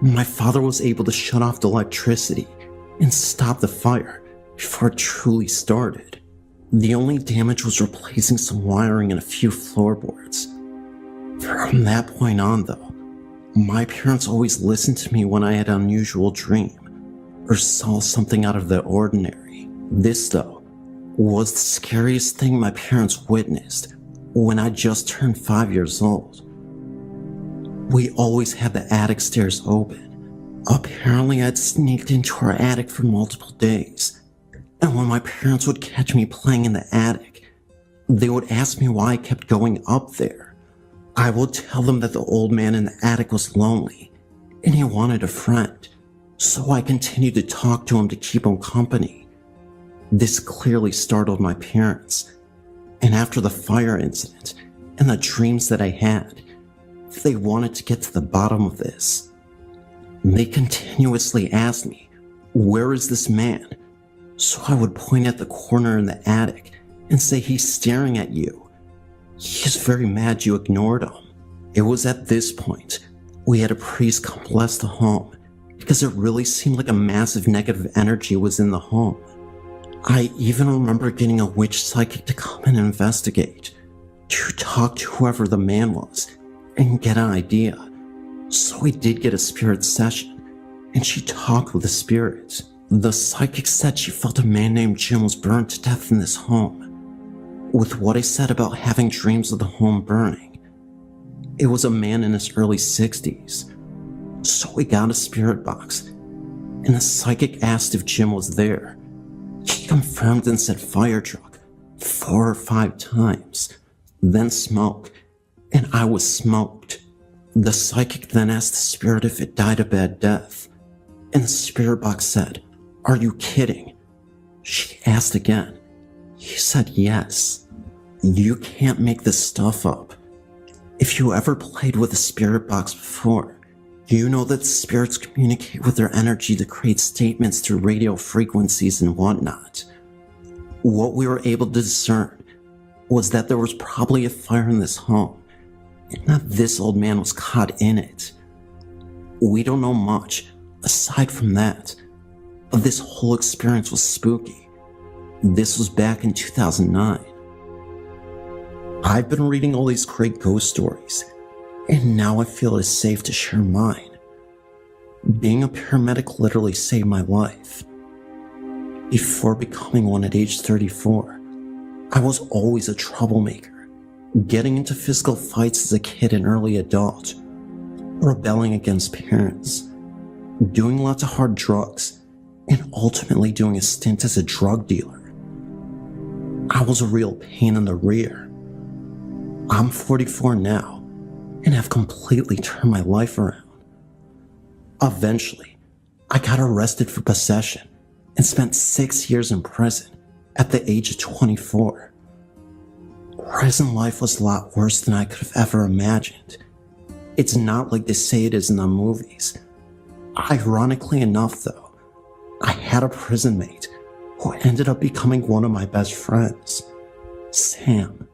my father was able to shut off the electricity and stop the fire before it truly started. The only damage was replacing some wiring and a few floorboards. From that point on, though, my parents always listened to me when I had an unusual dream or saw something out of the ordinary. This, though, was the scariest thing my parents witnessed when I just turned 5 years old. We always had the attic stairs open. Apparently, I'd sneaked into our attic for multiple days, and when my parents would catch me playing in the attic, they would ask me why I kept going up there. I would tell them that the old man in the attic was lonely, and he wanted a friend, so I continued to talk to him to keep him company. This clearly startled my parents, and after the fire incident and the dreams that I had, they wanted to get to the bottom of this. They continuously asked me, "Where is this man?" So I would point at the corner in the attic and say, "He's staring at you. He's very mad you ignored him." It was at this point we had a priest come bless the home because it really seemed like a massive negative energy was in the home. I even remember getting a witch psychic to come and investigate, to talk to whoever the man was and get an idea. So we did get a spirit session, and she talked with the spirits. The psychic said she felt a man named Jim was burned to death in this home. With what I said about having dreams of the home burning, it was a man in his early 60s. So we got a spirit box, and the psychic asked if Jim was there. He confirmed and said fire truck 4 or 5 times, then smoke, and I was smoked. The psychic then asked the spirit if it died a bad death, and the spirit box said, "Are you kidding?" She asked again. He said yes. You can't make this stuff up. If you ever played with a spirit box before, you know that spirits communicate with their energy to create statements through radio frequencies and whatnot. What we were able to discern was that there was probably a fire in this home, and that this old man was caught in it. We don't know much aside from that, but this whole experience was spooky. This was back in 2009. I've been reading all these great ghost stories, and now I feel it is safe to share mine. Being a paramedic literally saved my life. Before becoming one at age 34, I was always a troublemaker, getting into physical fights as a kid and early adult, rebelling against parents, doing lots of hard drugs, and ultimately doing a stint as a drug dealer. I was a real pain in the rear. I'm 44 now and have completely turned my life around. Eventually, I got arrested for possession and spent 6 years in prison at the age of 24. Prison life was a lot worse than I could have ever imagined. It's not like they say it is in the movies. Ironically enough, though, I had a prison mate who ended up becoming one of my best friends, Sam.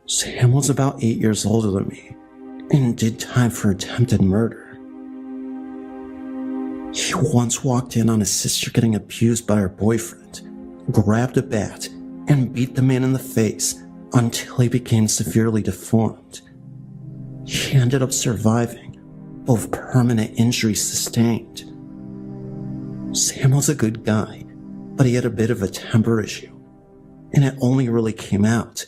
Sam was about 8 years older than me and did time for attempted murder. He once walked in on his sister getting abused by her boyfriend, grabbed a bat, and beat the man in the face until he became severely deformed. He ended up surviving, both permanent injuries sustained. Sam was a good guy, but he had a bit of a temper issue, and it only really came out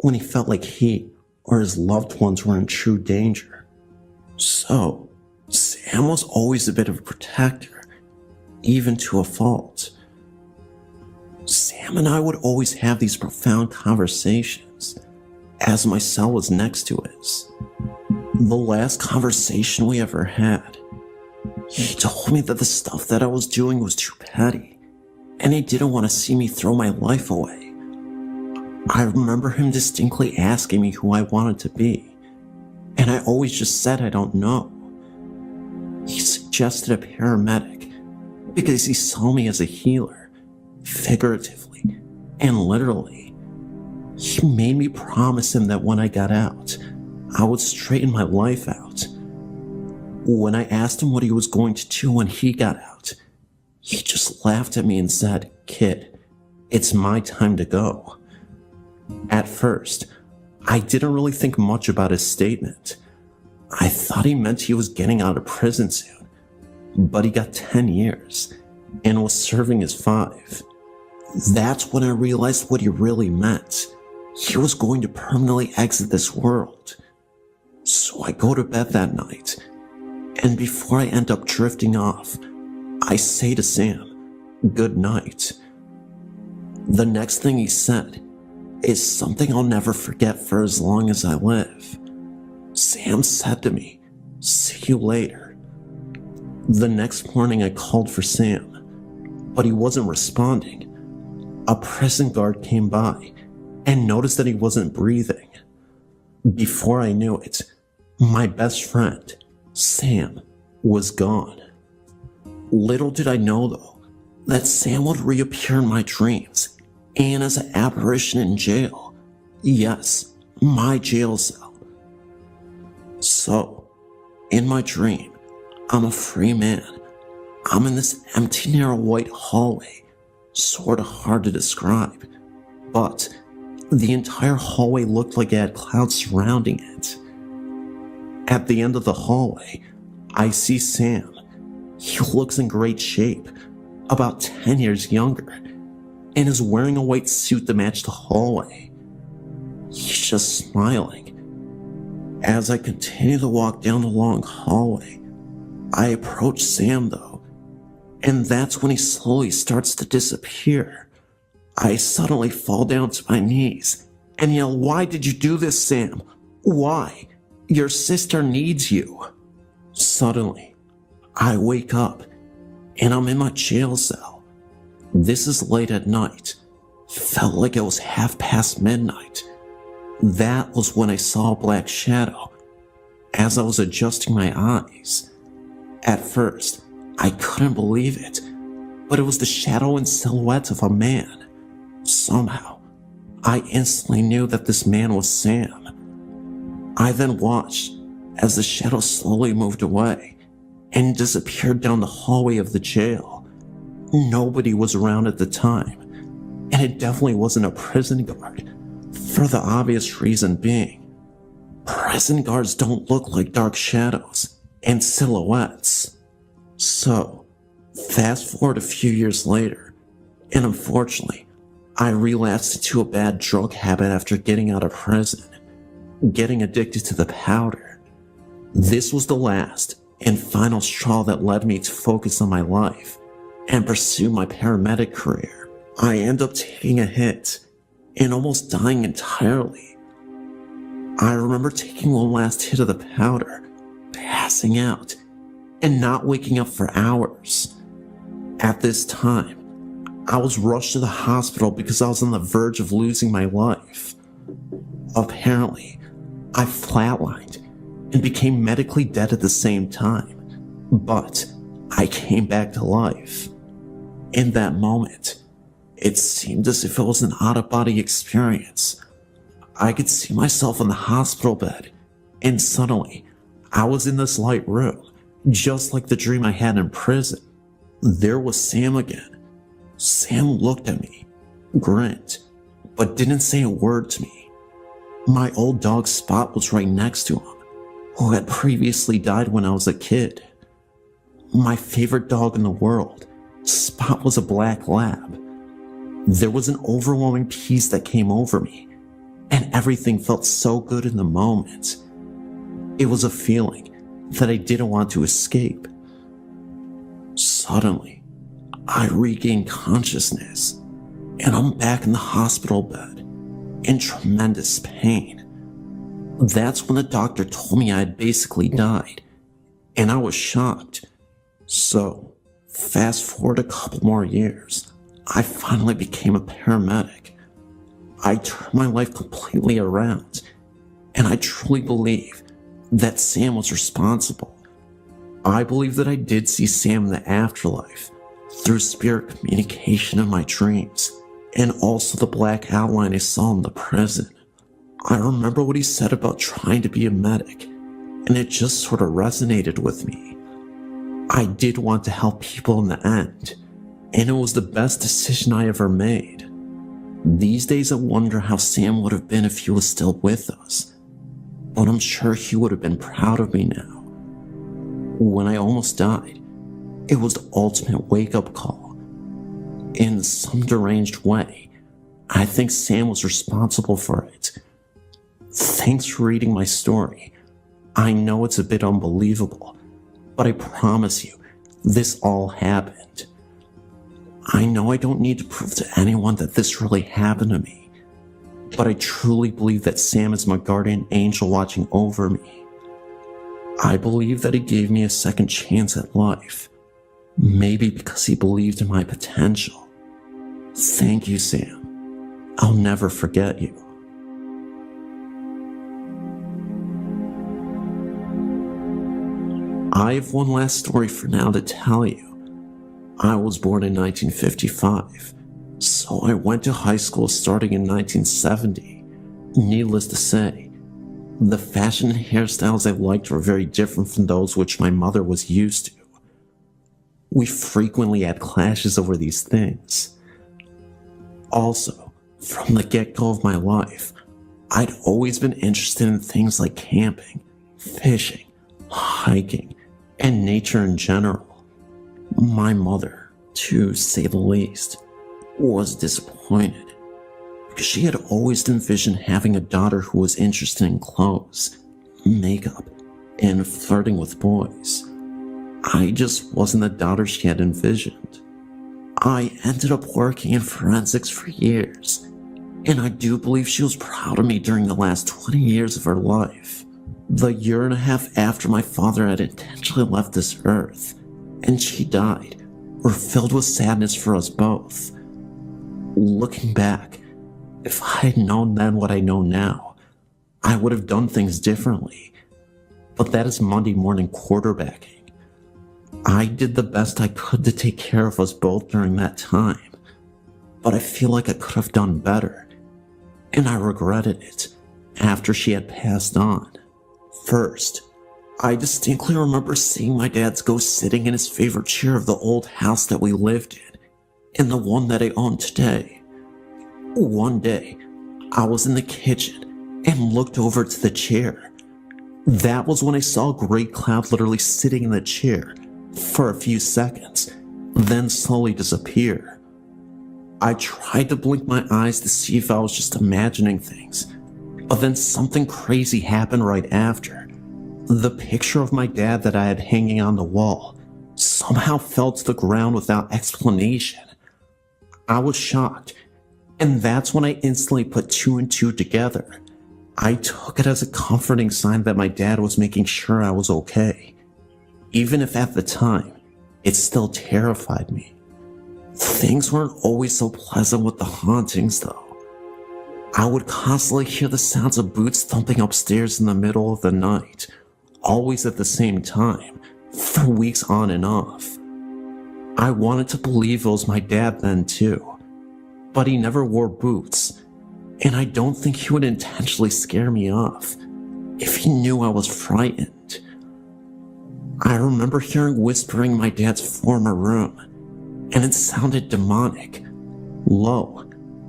when he felt like he or his loved ones were in true danger. So, Sam was always a bit of a protector, even to a fault. Sam and I would always have these profound conversations, as my cell was next to his. The last conversation we ever had, he told me that the stuff that I was doing was too petty, and he didn't want to see me throw my life away. I remember him distinctly asking me who I wanted to be, and I always just said I don't know. He suggested a paramedic because he saw me as a healer, figuratively and literally. He made me promise him that when I got out, I would straighten my life out. When I asked him what he was going to do when he got out, he just laughed at me and said, "Kid, it's my time to go." At first, I didn't really think much about his statement. I thought he meant he was getting out of prison soon, but he got 10 years and was serving his 5. That's when I realized what he really meant. He was going to permanently exit this world. So I go to bed that night, and before I end up drifting off, I say to Sam, "Good night." The next thing he said is something I'll never forget for as long as I live. Sam said to me, "See you later." The next morning I called for Sam, but he wasn't responding. A prison guard came by and noticed that he wasn't breathing. Before I knew it, my best friend, Sam, was gone. Little did I know, though, that Sam would reappear in my dreams and as an apparition in jail. Yes, my jail cell. So, in my dream, I'm a free man. I'm in this empty, narrow white hallway, sorta hard to describe, but the entire hallway looked like it had clouds surrounding it. At the end of the hallway, I see Sam. He looks in great shape, about 10 years younger, and is wearing a white suit to match the hallway. He's just smiling. As I continue to walk down the long hallway, I approach Sam though, and that's when he slowly starts to disappear. I suddenly fall down to my knees and yell, "Why did you do this, Sam? Why? Your sister needs you." Suddenly, I wake up and I'm in my jail cell. This is late at night. Felt like it was midnight. That was when I saw a black shadow as I was adjusting my eyes. At first, I couldn't believe it, but it was the shadow and silhouette of a man. Somehow, I instantly knew that this man was Sam. I then watched as the shadow slowly moved away and disappeared down the hallway of the jail. Nobody was around at the time, and it definitely wasn't a prison guard. For the obvious reason being, prison guards don't look like dark shadows and silhouettes. So, fast forward a few years later, and unfortunately, I relapsed into a bad drug habit after getting out of prison, getting addicted to the powder. This was the last and final straw that led me to focus on my life and pursue my paramedic career. I ended up taking a hit and almost dying entirely. I remember taking one last hit of the powder, passing out, and not waking up for hours. At this time, I was rushed to the hospital because I was on the verge of losing my life. Apparently, I flatlined and became medically dead at the same time, but I came back to life. In that moment, it seemed as if it was an out-of-body experience. I could see myself in the hospital bed, and suddenly, I was in this light room, just like the dream I had in prison. There was Sam again. Sam looked at me, grinned, but didn't say a word to me. My old dog Spot was right next to him, who had previously died when I was a kid. My favorite dog in the world, Spot, was a black lab. There was an overwhelming peace that came over me, and everything felt so good in the moment. It was a feeling that I didn't want to escape. Suddenly, I regained consciousness, and I'm back in the hospital bed, in tremendous pain. That's when the doctor told me I had basically died, and I was shocked. So, fast forward a couple more years, I finally became a paramedic. I turned my life completely around, and I truly believe that Sam was responsible. I believe that I did see Sam in the afterlife, through spirit communication in my dreams, and also the black outline I saw in the prison. I remember what he said about trying to be a medic, and it just sort of resonated with me. I did want to help people in the end, and it was the best decision I ever made. These days I wonder how Sam would have been if he was still with us, but I'm sure he would have been proud of me now. When I almost died, it was the ultimate wake-up call. In some deranged way, I think Sam was responsible for it. Thanks for reading my story. I know it's a bit unbelievable, but I promise you, this all happened. I know I don't need to prove to anyone that this really happened to me, but I truly believe that Sam is my guardian angel watching over me. I believe that he gave me a second chance at life, maybe because he believed in my potential. Thank you, Sam. I'll never forget you. I have one last story for now to tell you. I was born in 1955, so I went to high school starting in 1970. Needless to say, the fashion and hairstyles I liked were very different from those which my mother was used to. We frequently had clashes over these things. Also, from the get-go of my life, I'd always been interested in things like camping, fishing, hiking, and nature in general. My mother, to say the least, was disappointed, because she had always envisioned having a daughter who was interested in clothes, makeup, and flirting with boys. I just wasn't the daughter she had envisioned. I ended up working in forensics for years, and I do believe she was proud of me during the last 20 years of her life. The year and a half after my father had intentionally left this earth, and she died, were filled with sadness for us both. Looking back, if I had known then what I know now, I would have done things differently. But that is Monday morning quarterbacking. I did the best I could to take care of us both during that time, but I feel like I could have done better, and I regretted it after she had passed on. First, I distinctly remember seeing my dad's ghost sitting in his favorite chair of the old house that we lived in, and the one that I own today. One day, I was in the kitchen and looked over to the chair. That was when I saw a gray cloud literally sitting in the chair for a few seconds, then slowly disappear. I tried to blink my eyes to see if I was just imagining things, but then something crazy happened right after. The picture of my dad that I had hanging on the wall somehow fell to the ground without explanation. I was shocked, and that's when I instantly put two and two together. I took it as a comforting sign that my dad was making sure I was okay, even if at the time, it still terrified me. Things weren't always so pleasant with the hauntings, though. I would constantly hear the sounds of boots thumping upstairs in the middle of the night, always at the same time, for weeks on and off. I wanted to believe it was my dad then too, but he never wore boots, and I don't think he would intentionally scare me off if he knew I was frightened. I remember hearing whispering in my dad's former room, and it sounded demonic, low,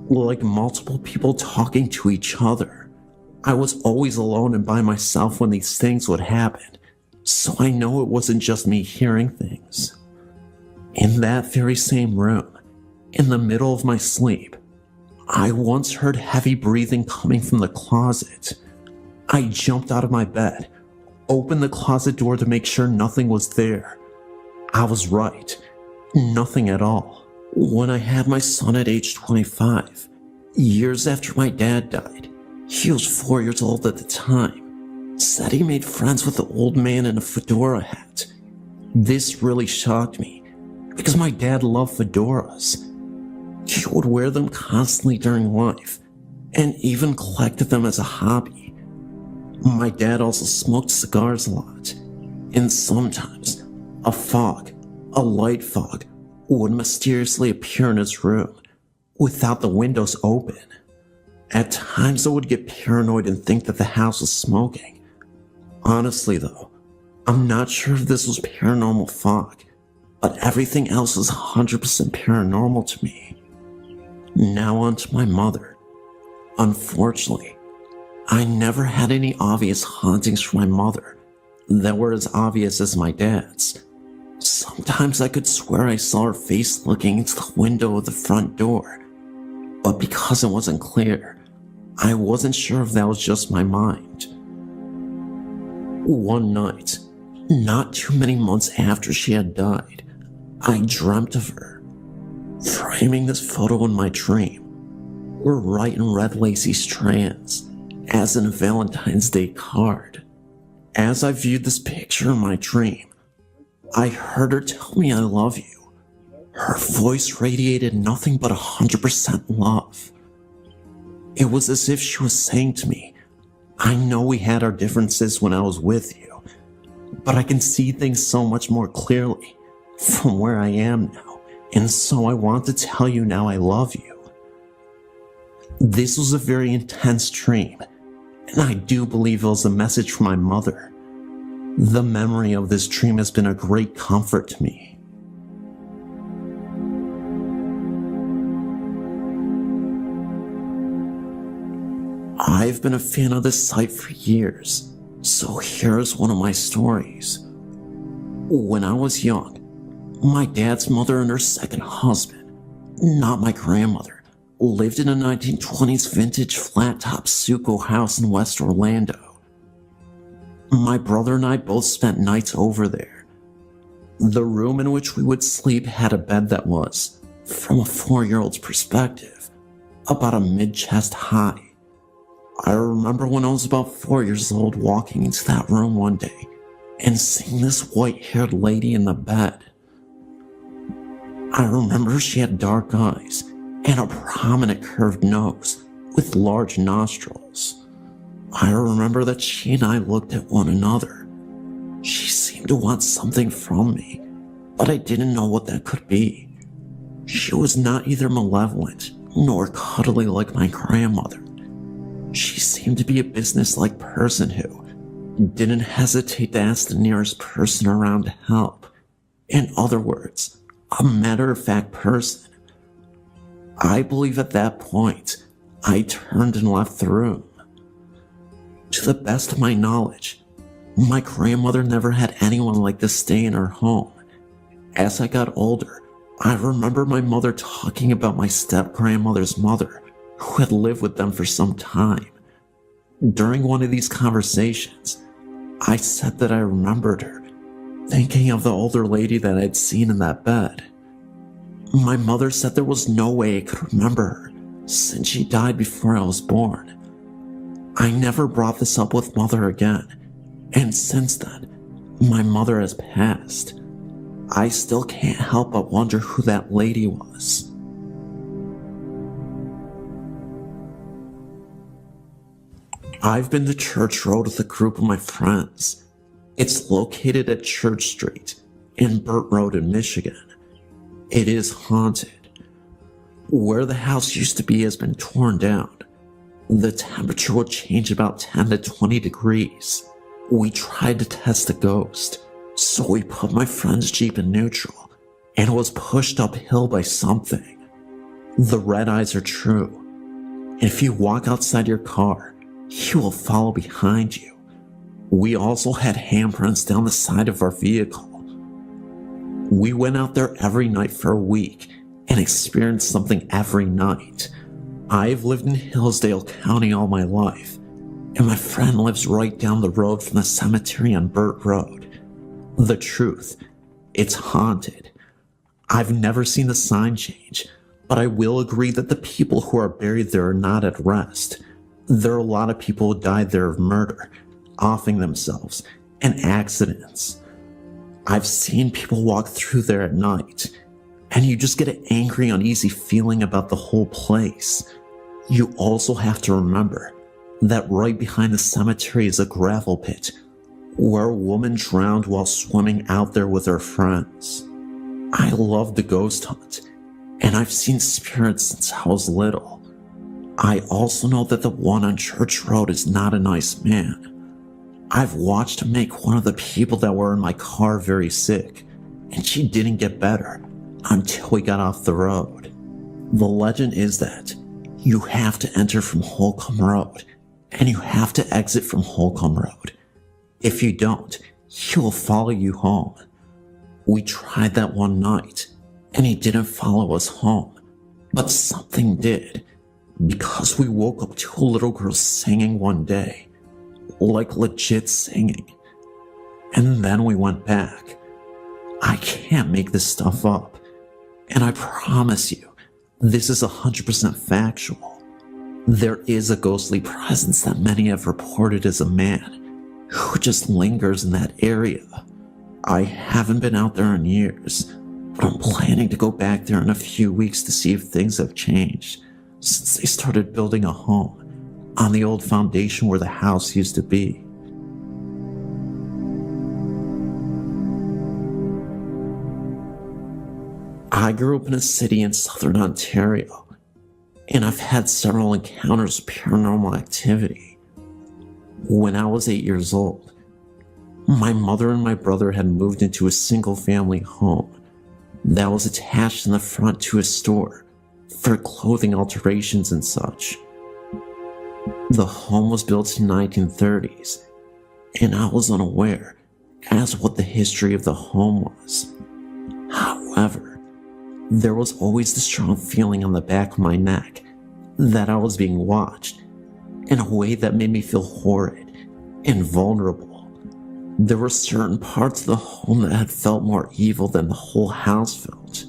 like multiple people talking to each other. I was always alone and by myself when these things would happen, so I know it wasn't just me hearing things. In that very same room, in the middle of my sleep, I once heard heavy breathing coming from the closet. I jumped out of my bed, opened the closet door to make sure nothing was there. I was right. Nothing at all. When I had my son at age 25, years after my dad died, he was 4 years old at the time, said he made friends with the old man in a fedora hat. This really shocked me, because my dad loved fedoras. He would wear them constantly during life, and even collected them as a hobby. My dad also smoked cigars a lot, and sometimes a light fog, would mysteriously appear in his room without the windows open. At times I would get paranoid and think that the house was smoking. Honestly though, I'm not sure if this was paranormal fog, but everything else was 100% paranormal to me. Now on to my mother. Unfortunately, I never had any obvious hauntings from my mother that were as obvious as my dad's. Sometimes I could swear I saw her face looking into the window of the front door, but because it wasn't clear, I wasn't sure if that was just my mind. One night, not too many months after she had died, I dreamt of her. Framing this photo in my dream were white and red lacy strands, as in a Valentine's Day card. As I viewed this picture in my dream, I heard her tell me I love you. Her voice radiated nothing but 100% love. It was as if she was saying to me, I know we had our differences when I was with you, but I can see things so much more clearly from where I am now, and so I want to tell you now I love you. This was a very intense dream, and I do believe it was a message from my mother. The memory of this dream has been a great comfort to me. I've been a fan of this site for years, so here's one of my stories. When I was young, my dad's mother and her second husband, not my grandmother, lived in a 1920s vintage flat-top stucco house in West Orlando. My brother and I both spent nights over there. The room in which we would sleep had a bed that was, from a 4-year-old's perspective, about a mid-chest high. I remember when I was about 4 years old walking into that room one day and seeing this white-haired lady in the bed. I remember she had dark eyes and a prominent curved nose with large nostrils. I remember that she and I looked at one another. She seemed to want something from me, but I didn't know what that could be. She was not either malevolent nor cuddly like my grandmother. She seemed to be a business-like person who didn't hesitate to ask the nearest person around to help. In other words, a matter-of-fact person. I believe at that point, I turned and left the room. To the best of my knowledge, my grandmother never had anyone like this stay in her home. As I got older, I remember my mother talking about my step-grandmother's mother, who had lived with them for some time. During one of these conversations, I said that I remembered her, thinking of the older lady that I'd seen in that bed. My mother said there was no way I could remember her, since she died before I was born. I never brought this up with Mother again, and since then, my mother has passed. I still can't help but wonder who that lady was. I've been to Church Road with a group of my friends. It's located at Church Street in Burt Road in Michigan. It is haunted. Where the house used to be has been torn down. The temperature would change about 10 to 20 degrees. We tried to test the ghost, so we put my friend's Jeep in neutral, and it was pushed uphill by something. The red eyes are true. If you walk outside your car, he will follow behind you. We also had handprints down the side of our vehicle. We went out there every night for a week and experienced something every night. I've lived in Hillsdale County all my life, and my friend lives right down the road from the cemetery on Burt Road. The truth, it's haunted. I've never seen the sign change, but I will agree that the people who are buried there are not at rest. There are a lot of people who died there of murder, offing themselves, and accidents. I've seen people walk through there at night, and you just get an angry, uneasy feeling about the whole place. You also have to remember that right behind the cemetery is a gravel pit where a woman drowned while swimming out there with her friends. I love the ghost hunt, and I've seen spirits since I was little. I also know that the one on Church Road is not a nice man. I've watched him make one of the people that were in my car very sick, and she didn't get better until we got off the road. The legend is that you have to enter from Holcomb Road, and you have to exit from Holcomb Road. If you don't, he will follow you home. We tried that one night, and he didn't follow us home, but something did, because we woke up to a little girl singing one day, like legit singing, and then we went back. I can't make this stuff up, and I promise you, this is 100% factual. There is a ghostly presence that many have reported as a man who just lingers in that area. I haven't been out there in years, but I'm planning to go back there in a few weeks to see if things have changed since they started building a home on the old foundation where the house used to be. I grew up in a city in southern Ontario, and I've had several encounters with paranormal activity. When I was 8 years old, my mother and my brother had moved into a single-family home that was attached in the front to a store for clothing alterations and such. The home was built in the 1930s, and I was unaware as to what the history of the home was. However, there was always the strong feeling on the back of my neck that I was being watched in a way that made me feel horrid and vulnerable. There were certain parts of the home that had felt more evil than the whole house felt.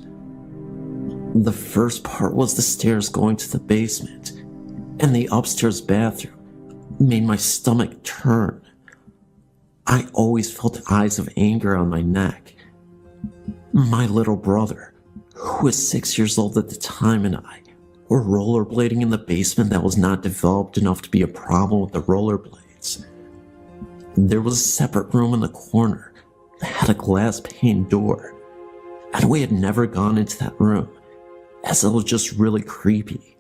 The first part was the stairs going to the basement, and the upstairs bathroom made my stomach turn. I always felt eyes of anger on my neck. My little brother, who was 6 years old at the time, and I were rollerblading in the basement that was not developed enough to be a problem with the rollerblades. There was a separate room in the corner that had a glass pane door, and we had never gone into that room as it was just really creepy.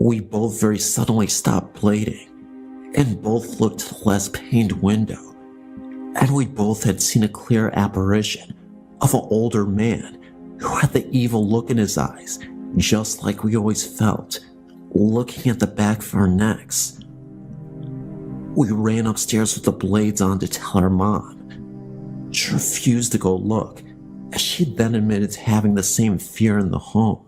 We both very suddenly stopped blading and both looked to the less paned window, and we both had seen a clear apparition of an older man who had the evil look in his eyes, just like we always felt looking at the back of our necks. We ran upstairs with the blades on to tell our mom. She refused to go look, as she then admitted to having the same fear in the home.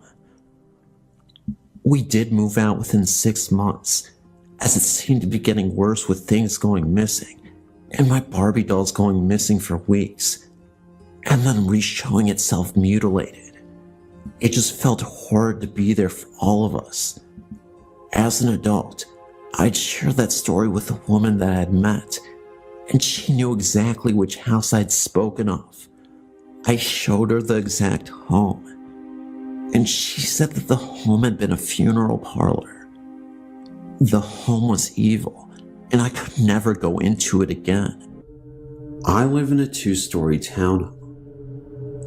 We did move out within 6 months, as it seemed to be getting worse with things going missing, and my Barbie dolls going missing for weeks, and then re-showing itself mutilated. It just felt horrid to be there for all of us. As an adult, I'd shared that story with a woman that I had met, and she knew exactly which house I'd spoken of. I showed her the exact home, and she said that the home had been a funeral parlor. The home was evil, and I could never go into it again. I live in a 2-story townhome.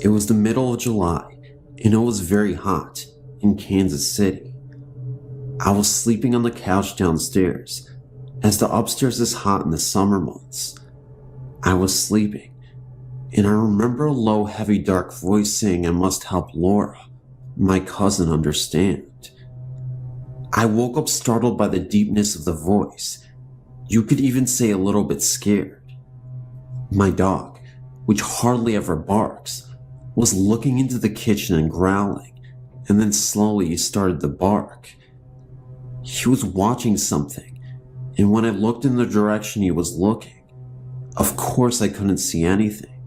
It was the middle of July, and it was very hot in Kansas City. I was sleeping on the couch downstairs, as the upstairs is hot in the summer months. I was sleeping, and I remember a low, heavy, dark voice saying I must help Laura, my cousin, understand. I woke up startled by the deepness of the voice. You could even say a little bit scared. My dog, which hardly ever barks, was looking into the kitchen and growling, and then slowly he started to bark. He was watching something, and when I looked in the direction he was looking, of course I couldn't see anything.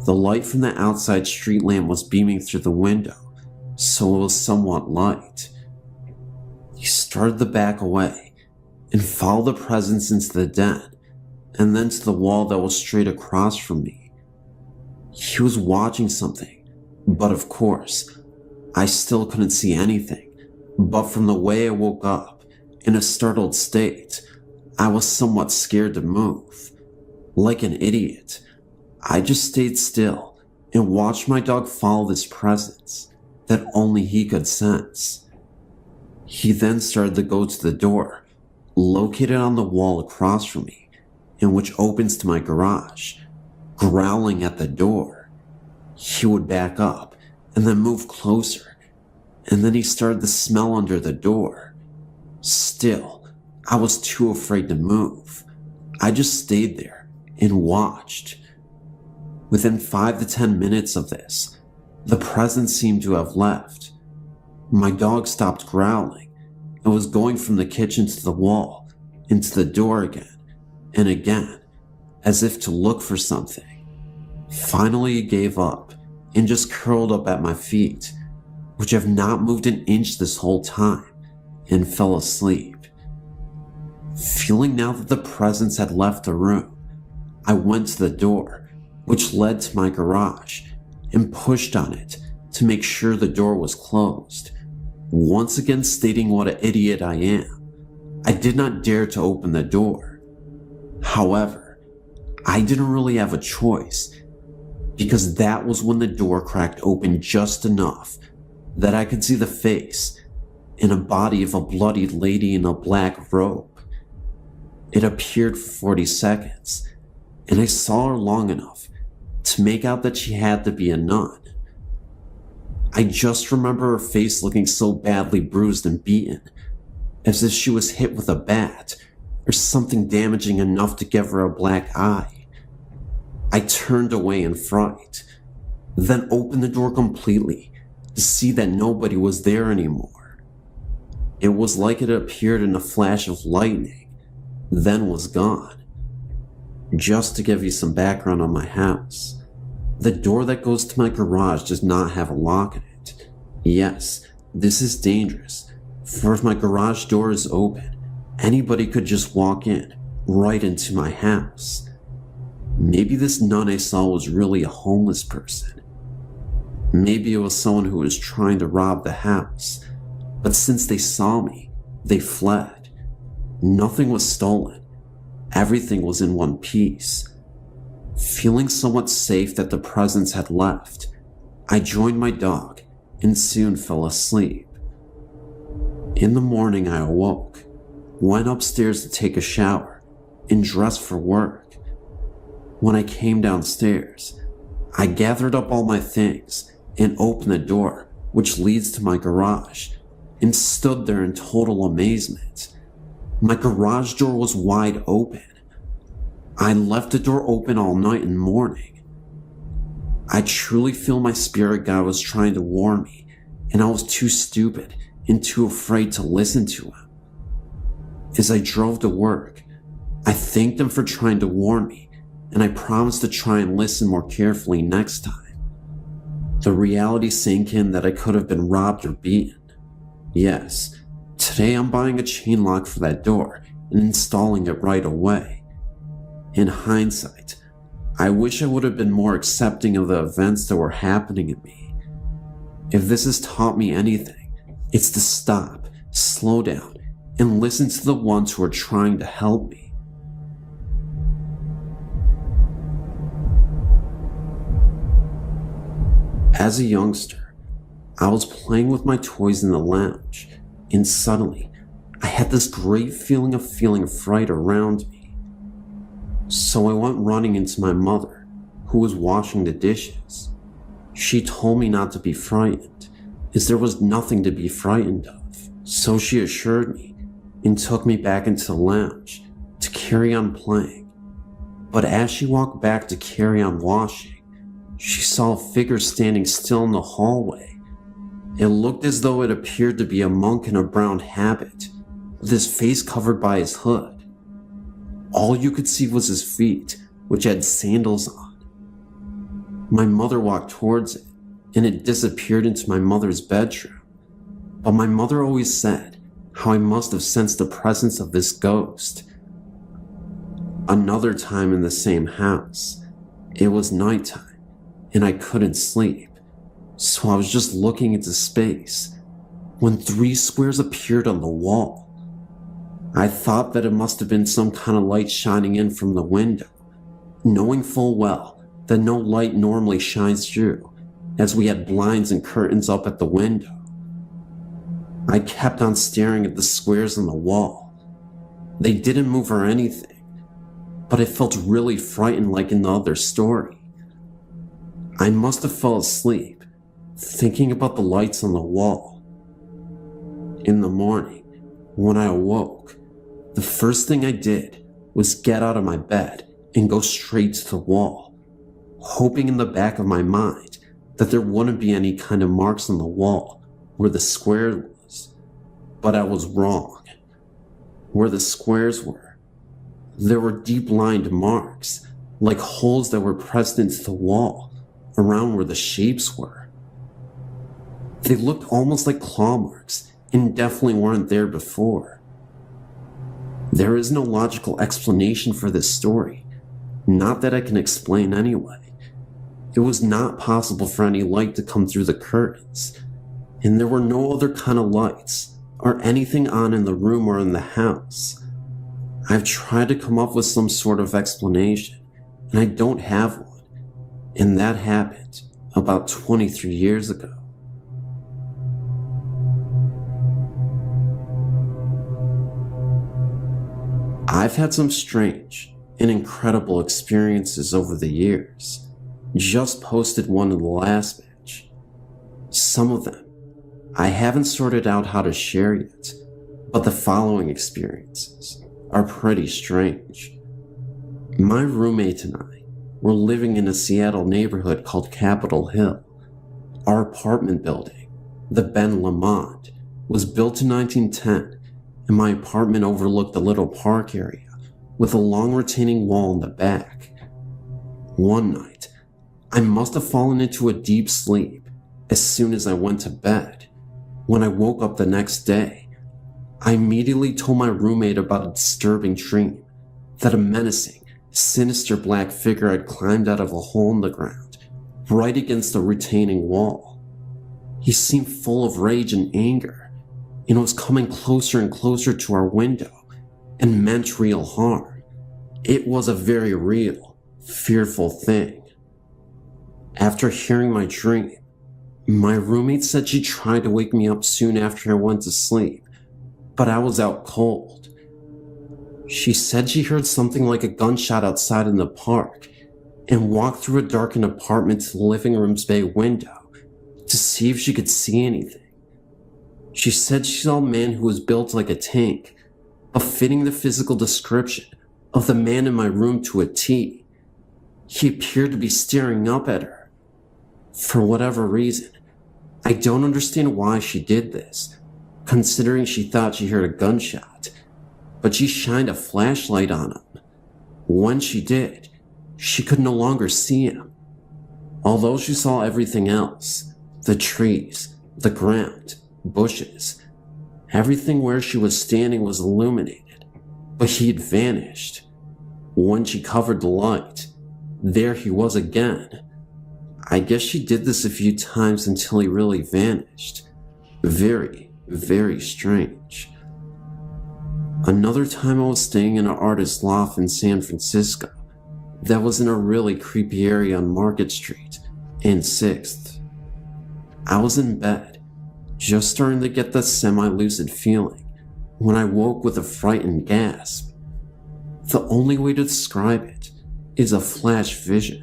The light from the outside street lamp was beaming through the window, so it was somewhat light. He started to back away and follow the presence into the den, and then to the wall that was straight across from me. He was watching something, but of course, I still couldn't see anything. But from the way I woke up, in a startled state, I was somewhat scared to move. Like an idiot, I just stayed still and watched my dog follow this presence that only he could sense. He then started to go to the door, located on the wall across from me, and which opens to my garage, growling at the door. He would back up and then move closer, and then he started to smell under the door. Still, I was too afraid to move. I just stayed there and watched. Within 5 to 10 minutes of this, the presence seemed to have left. My dog stopped growling and was going from the kitchen to the wall, into the door again, and again, as if to look for something. Finally, he gave up and just curled up at my feet, which have not moved an inch this whole time, and fell asleep. Feeling now that the presence had left the room, I went to the door, which led to my garage, and pushed on it to make sure the door was closed. Once again stating what an idiot I am, I did not dare to open the door. However, I didn't really have a choice, because that was when the door cracked open just enough that I could see the face and a body of a bloodied lady in a black robe. It appeared for 40 seconds, and I saw her long enough to make out that she had to be a nun. I just remember her face looking so badly bruised and beaten, as if she was hit with a bat or something damaging enough to give her a black eye. I turned away in fright, then opened the door completely to see that nobody was there anymore. It was like it appeared in a flash of lightning, then was gone. Just to give you some background on my house, the door that goes to my garage does not have a lock in it. Yes, this is dangerous, for if my garage door is open, anybody could just walk in, right into my house. Maybe this nun I saw was really a homeless person. Maybe it was someone who was trying to rob the house, but since they saw me, they fled. Nothing was stolen. Everything was in one piece. Feeling somewhat safe that the presence had left, I joined my dog and soon fell asleep. In the morning I awoke, went upstairs to take a shower, and dressed for work. When I came downstairs, I gathered up all my things and opened the door which leads to my garage and stood there in total amazement. My garage door was wide open. I left the door open all night and morning. I truly feel my spirit guide was trying to warn me, and I was too stupid and too afraid to listen to him. As I drove to work, I thanked him for trying to warn me, and I promised to try and listen more carefully next time. The reality sank in that I could have been robbed or beaten. Yes, today I'm buying a chain lock for that door and installing it right away. In hindsight, I wish I would have been more accepting of the events that were happening to me. If this has taught me anything, it's to stop, slow down, and listen to the ones who are trying to help me. As a youngster, I was playing with my toys in the lounge, and suddenly, I had this great feeling of fright around me. So I went running into my mother, who was washing the dishes. She told me not to be frightened, as there was nothing to be frightened of. So she assured me, and took me back into the lounge to carry on playing. But as she walked back to carry on washing, she saw a figure standing still in the hallway. It looked as though it appeared to be a monk in a brown habit, with his face covered by his hood. All you could see was his feet, which had sandals on. My mother walked towards it, and it disappeared into my mother's bedroom. But my mother always said how I must have sensed the presence of this ghost. Another time in the same house, it was nighttime, and I couldn't sleep, so I was just looking into space when 3 squares appeared on the wall. I thought that it must have been some kind of light shining in from the window, knowing full well that no light normally shines through, as we had blinds and curtains up at the window. I kept on staring at the squares on the wall. They didn't move or anything, but I felt really frightened like in the other story. I must have fell asleep, thinking about the lights on the wall. In the morning, when I awoke, the first thing I did was get out of my bed and go straight to the wall, hoping in the back of my mind that there wouldn't be any kind of marks on the wall where the square was. But I was wrong. Where the squares were, there were deep-lined marks, like holes that were pressed into the wall, around where the shapes were. They looked almost like claw marks and definitely weren't there before. There is no logical explanation for this story, not that I can explain anyway. It was not possible for any light to come through the curtains, and there were no other kind of lights or anything on in the room or in the house. I've tried to come up with some sort of explanation, and I don't have one. And that happened about 23 years ago. I've had some strange and incredible experiences over the years. Just posted one in the last batch. Some of them I haven't sorted out how to share yet, but the following experiences are pretty strange. My roommate and I were living in a Seattle neighborhood called Capitol Hill. Our apartment building, the Ben Lamont, was built in 1910, and my apartment overlooked a little park area with a long retaining wall in the back. One night, I must have fallen into a deep sleep as soon as I went to bed. When I woke up the next day, I immediately told my roommate about a disturbing dream that a menacing, sinister black figure had climbed out of a hole in the ground, right against the retaining wall. He seemed full of rage and anger, and was coming closer and closer to our window, and meant real harm. It was a very real, fearful thing. After hearing my dream, my roommate said she tried to wake me up soon after I went to sleep, but I was out cold. She said she heard something like a gunshot outside in the park and walked through a darkened apartment to the living room's bay window to see if she could see anything. She said she saw a man who was built like a tank, fitting the physical description of the man in my room to a T. He appeared to be staring up at her. For whatever reason, I don't understand why she did this, considering she thought she heard a gunshot, but she shined a flashlight on him. When she did, she could no longer see him. Although she saw everything else, the trees, the ground, bushes, everything where she was standing was illuminated, but he had vanished. When she covered the light, there he was again. I guess she did this a few times until he really vanished. Very, very strange. Another time I was staying in an artist's loft in San Francisco that was in a really creepy area on Market Street and 6th. I was in bed, just starting to get the semi-lucid feeling, when I woke with a frightened gasp. The only way to describe it is a flash vision.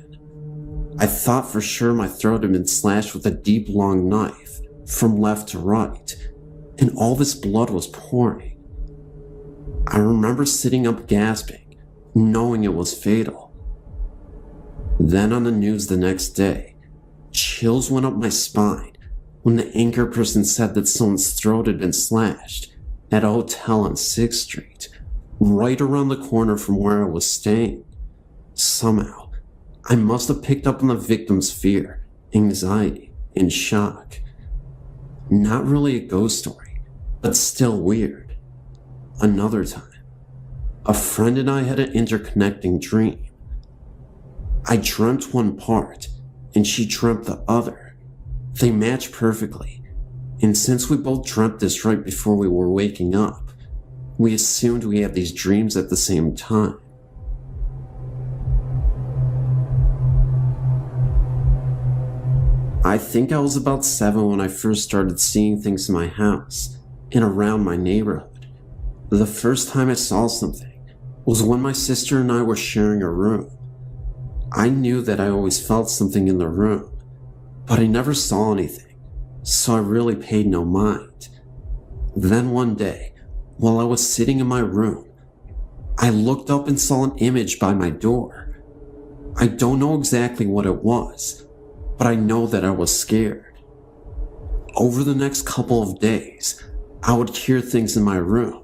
I thought for sure my throat had been slashed with a deep, long knife from left to right, and all this blood was pouring. I remember sitting up gasping, knowing it was fatal. Then on the news the next day, chills went up my spine when the anchor person said that someone's throat had been slashed at a hotel on 6th Street, right around the corner from where I was staying. Somehow, I must have picked up on the victim's fear, anxiety, and shock. Not really a ghost story, but still weird. Another time, a friend and I had an interconnecting dream. I dreamt one part, and she dreamt the other. They matched perfectly, and since we both dreamt this right before we were waking up, we assumed we had these dreams at the same time. I think I was about 7 when I first started seeing things in my house and around my neighborhood. The first time I saw something was when my sister and I were sharing a room. I knew that I always felt something in the room, but I never saw anything, so I really paid no mind. Then one day, while I was sitting in my room, I looked up and saw an image by my door. I don't know exactly what it was, but I know that I was scared. Over the next couple of days, I would hear things in my room,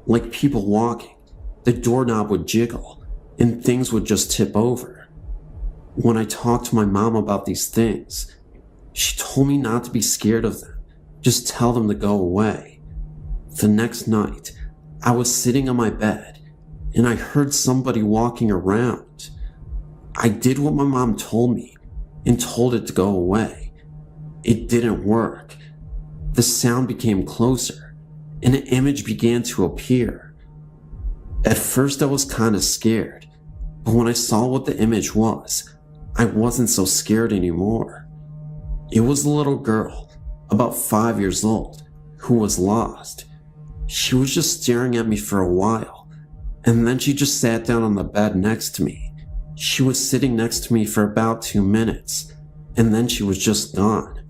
like people walking, the doorknob would jiggle, and things would just tip over. When I talked to my mom about these things, she told me not to be scared of them, just tell them to go away. The next night, I was sitting on my bed, and I heard somebody walking around. I did what my mom told me, and told it to go away. It didn't work. The sound became closer, and an image began to appear. At first I was kind of scared, but when I saw what the image was, I wasn't so scared anymore. It was a little girl, about 5 years old, who was lost. She was just staring at me for a while, and then she just sat down on the bed next to me. She was sitting next to me for about 2 minutes, and then she was just gone.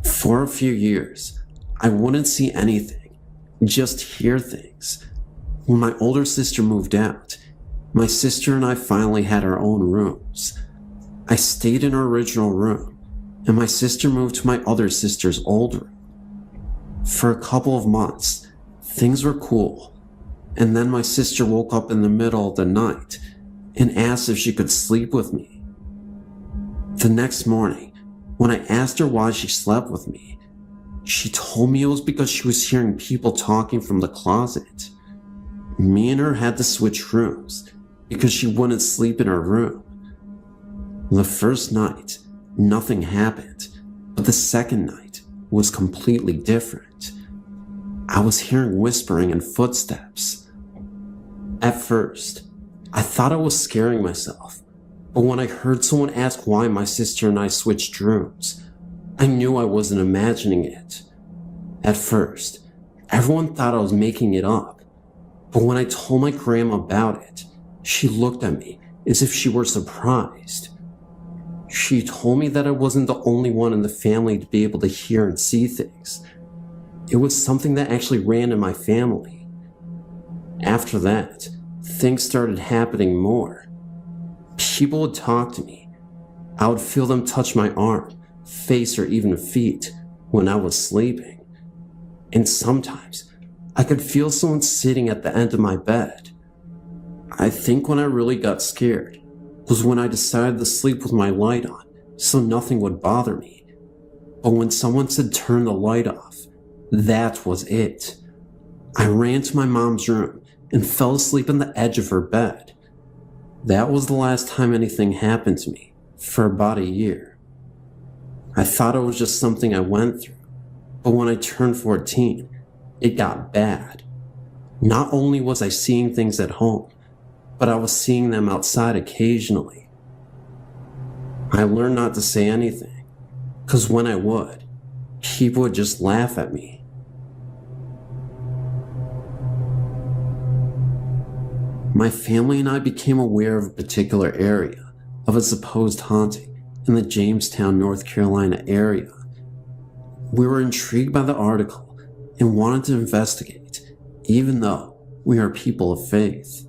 For a few years, I wouldn't see anything, just hear things. When my older sister moved out, my sister and I finally had our own rooms. I stayed in our original room, and my sister moved to my other sister's old room. For a couple of months, things were cool, and then my sister woke up in the middle of the night and asked if she could sleep with me. The next morning, when I asked her why she slept with me, she told me it was because she was hearing people talking from the closet. Me and her had to switch rooms because she wouldn't sleep in her room. The first night, nothing happened, but the second night was completely different. I was hearing whispering and footsteps. At first, I thought I was scaring myself, but when I heard someone ask why my sister and I switched rooms, I knew I wasn't imagining it. At first, everyone thought I was making it up, but when I told my grandma about it, she looked at me as if she were surprised. She told me that I wasn't the only one in the family to be able to hear and see things. It was something that actually ran in my family. After that, things started happening more. People would talk to me. I would feel them touch my arm, face, or even feet when I was sleeping. And sometimes, I could feel someone sitting at the end of my bed. I think when I really got scared was when I decided to sleep with my light on so nothing would bother me. But when someone said turn the light off, that was it. I ran to my mom's room and fell asleep on the edge of her bed. That was the last time anything happened to me for about a year. I thought it was just something I went through, but when I turned 14, it got bad. Not only was I seeing things at home, but I was seeing them outside occasionally. I learned not to say anything, because when I would, people would just laugh at me. My family and I became aware of a particular area of a supposed haunting in the Jamestown, North Carolina area. We were intrigued by the article and wanted to investigate, even though we are people of faith.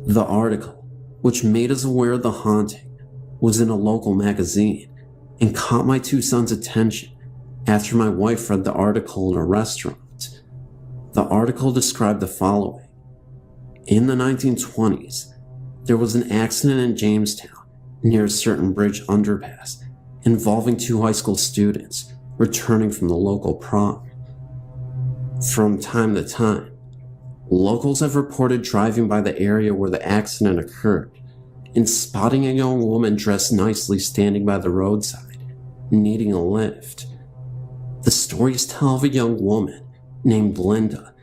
The article, which made us aware of the haunting, was in a local magazine and caught my two sons' attention after my wife read the article in a restaurant. The article described the following. In the 1920s, there was an accident in Jamestown near a certain bridge underpass involving two high school students returning from the local prom. From time to time, locals have reported driving by the area where the accident occurred and spotting a young woman dressed nicely standing by the roadside, needing a lift. The stories tell of a young woman named Linda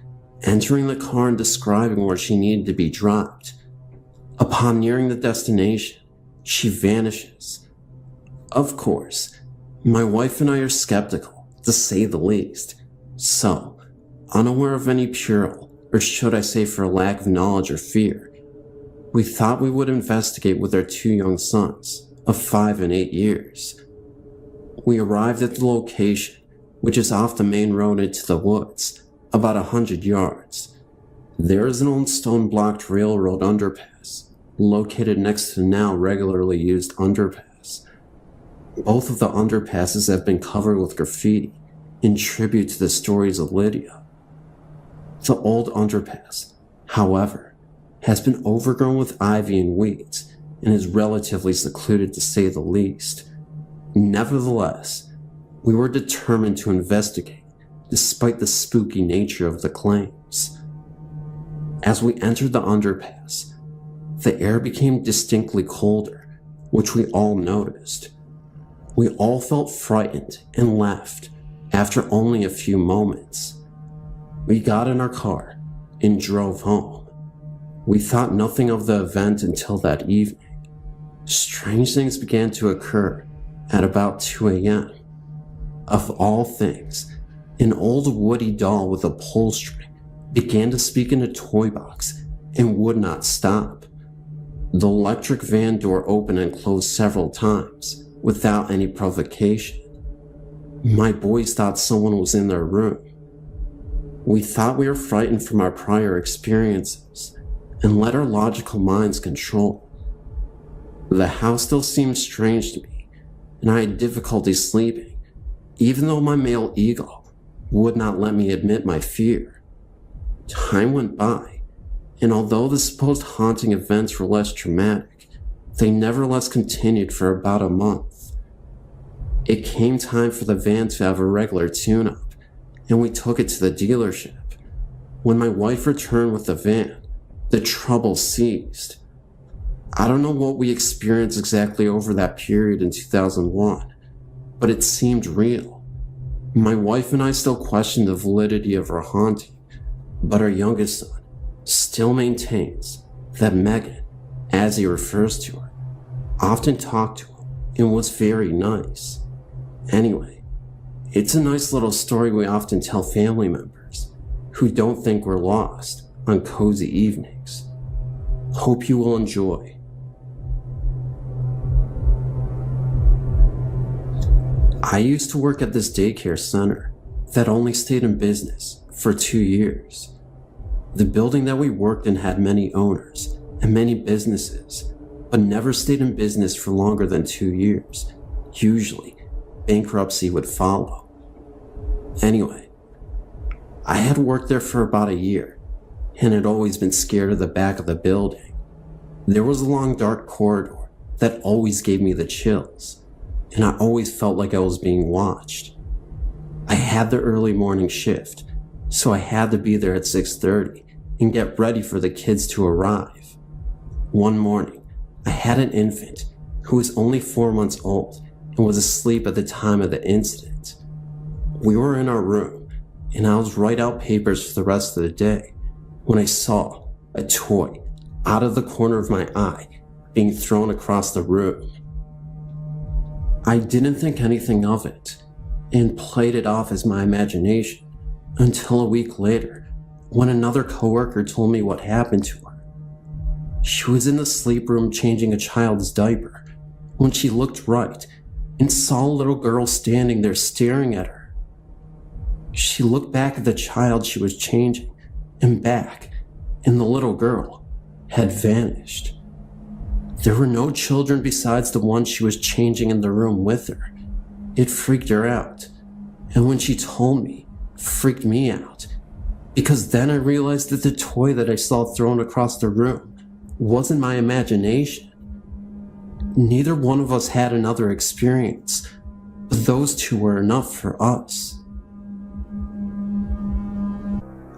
entering the car and describing where she needed to be dropped. Upon nearing the destination, she vanishes. Of course, my wife and I are skeptical, to say the least. So, unaware of any peril, or should I say for a lack of knowledge or fear, we thought we would investigate with our two young sons of 5 and 8 years. We arrived at the location, which is off the main road into the woods, about 100 yards. There is an old stone-blocked railroad underpass, located next to the now regularly used underpass. Both of the underpasses have been covered with graffiti in tribute to the stories of Lydia. The old underpass, however, has been overgrown with ivy and weeds and is relatively secluded to say the least. Nevertheless, we were determined to investigate despite the spooky nature of the claims. As we entered the underpass, the air became distinctly colder, which we all noticed. We all felt frightened and left after only a few moments. We got in our car and drove home. We thought nothing of the event until that evening. Strange things began to occur at about 2 a.m. Of all things, an old woody doll with a pull string began to speak in a toy box and would not stop. The electric van door opened and closed several times without any provocation. My boys thought someone was in their room. We thought we were frightened from our prior experiences and let our logical minds control. The house still seemed strange to me, and I had difficulty sleeping, even though my male ego would not let me admit my fear. Time went by, and although the supposed haunting events were less traumatic, they nevertheless continued for about a month. It came time for the van to have a regular tune-up, and we took it to the dealership. When my wife returned with the van, the trouble ceased. I don't know what we experienced exactly over that period in 2001, but it seemed real. My wife and I still question the validity of our haunting, but our youngest son still maintains that Megan, as he refers to her, often talked to him and was very nice. Anyway, it's a nice little story we often tell family members who don't think we're lost on cozy evenings. Hope you will enjoy. I used to work at this daycare center that only stayed in business for 2 years. The building that we worked in had many owners and many businesses, but never stayed in business for longer than 2 years. Usually, bankruptcy would follow. Anyway, I had worked there for about a year and had always been scared of the back of the building. There was a long dark corridor that always gave me the chills, and I always felt like I was being watched. I had the early morning shift, so I had to be there at 6:30 and get ready for the kids to arrive. One morning, I had an infant who was only 4 months old and was asleep at the time of the incident. We were in our room, and I was writing out papers for the rest of the day when I saw a toy out of the corner of my eye being thrown across the room. I didn't think anything of it and played it off as my imagination until a week later when another coworker told me what happened to her. She was in the sleep room changing a child's diaper when she looked right and saw a little girl standing there staring at her. She looked back at the child she was changing and back, and the little girl had vanished. There were no children besides the one she was changing in the room with her. It freaked her out, and when she told me, it freaked me out, because then I realized that the toy that I saw thrown across the room wasn't my imagination. Neither one of us had another experience, but those two were enough for us.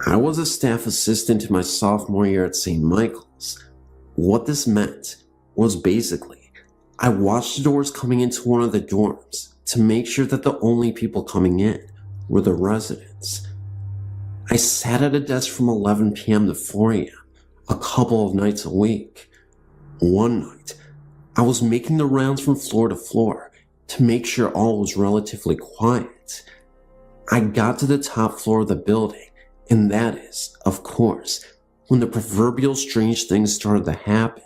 I was a staff assistant in my sophomore year at St. Michael's. What this meant was basically, I watched the doors coming into one of the dorms to make sure that the only people coming in were the residents. I sat at a desk from 11 p.m. to 4 a.m. a couple of nights a week. One night, I was making the rounds from floor to floor to make sure all was relatively quiet. I got to the top floor of the building, and that is, of course, when the proverbial strange things started to happen.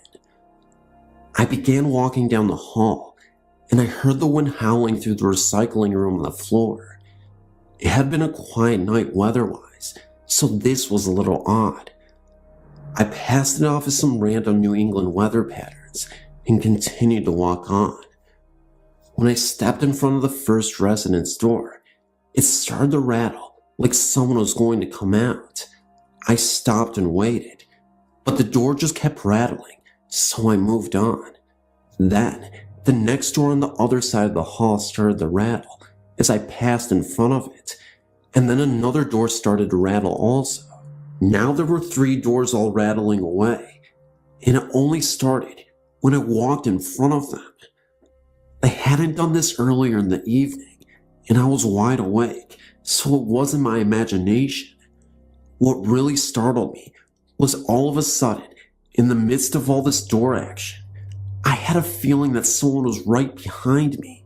I began walking down the hall, and I heard the wind howling through the recycling room on the floor. It had been a quiet night weather-wise, so this was a little odd. I passed it off as some random New England weather patterns and continued to walk on. When I stepped in front of the first resident's door, it started to rattle like someone was going to come out. I stopped and waited, but the door just kept rattling, so I moved on. Then, the next door on the other side of the hall started to rattle as I passed in front of it, and then another door started to rattle also. Now there were 3 doors all rattling away, and it only started when I walked in front of them. I hadn't done this earlier in the evening, and I was wide awake, so it wasn't my imagination. What really startled me was all of a sudden, in the midst of all this door action, I had a feeling that someone was right behind me.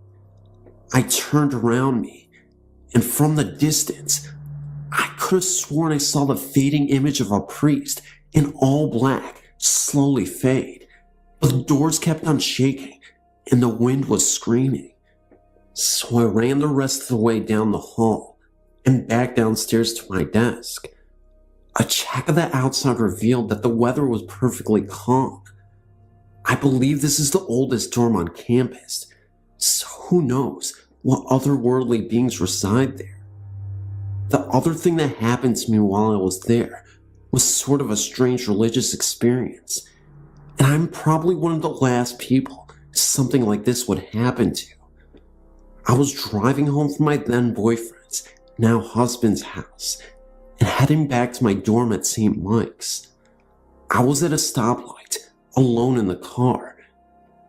I turned around me, and from the distance, I could have sworn I saw the fading image of a priest in all black slowly fade, but the doors kept on shaking, and the wind was screaming. So I ran the rest of the way down the hall and back downstairs to my desk. A check of the outside revealed that the weather was perfectly calm. I believe this is the oldest dorm on campus, so who knows what otherworldly beings reside there. The other thing that happened to me while I was there was sort of a strange religious experience, and I'm probably one of the last people something like this would happen to. I was driving home from my then boyfriend's, now husband's house, and heading back to my dorm at St. Mike's. I was at a stoplight, alone in the car,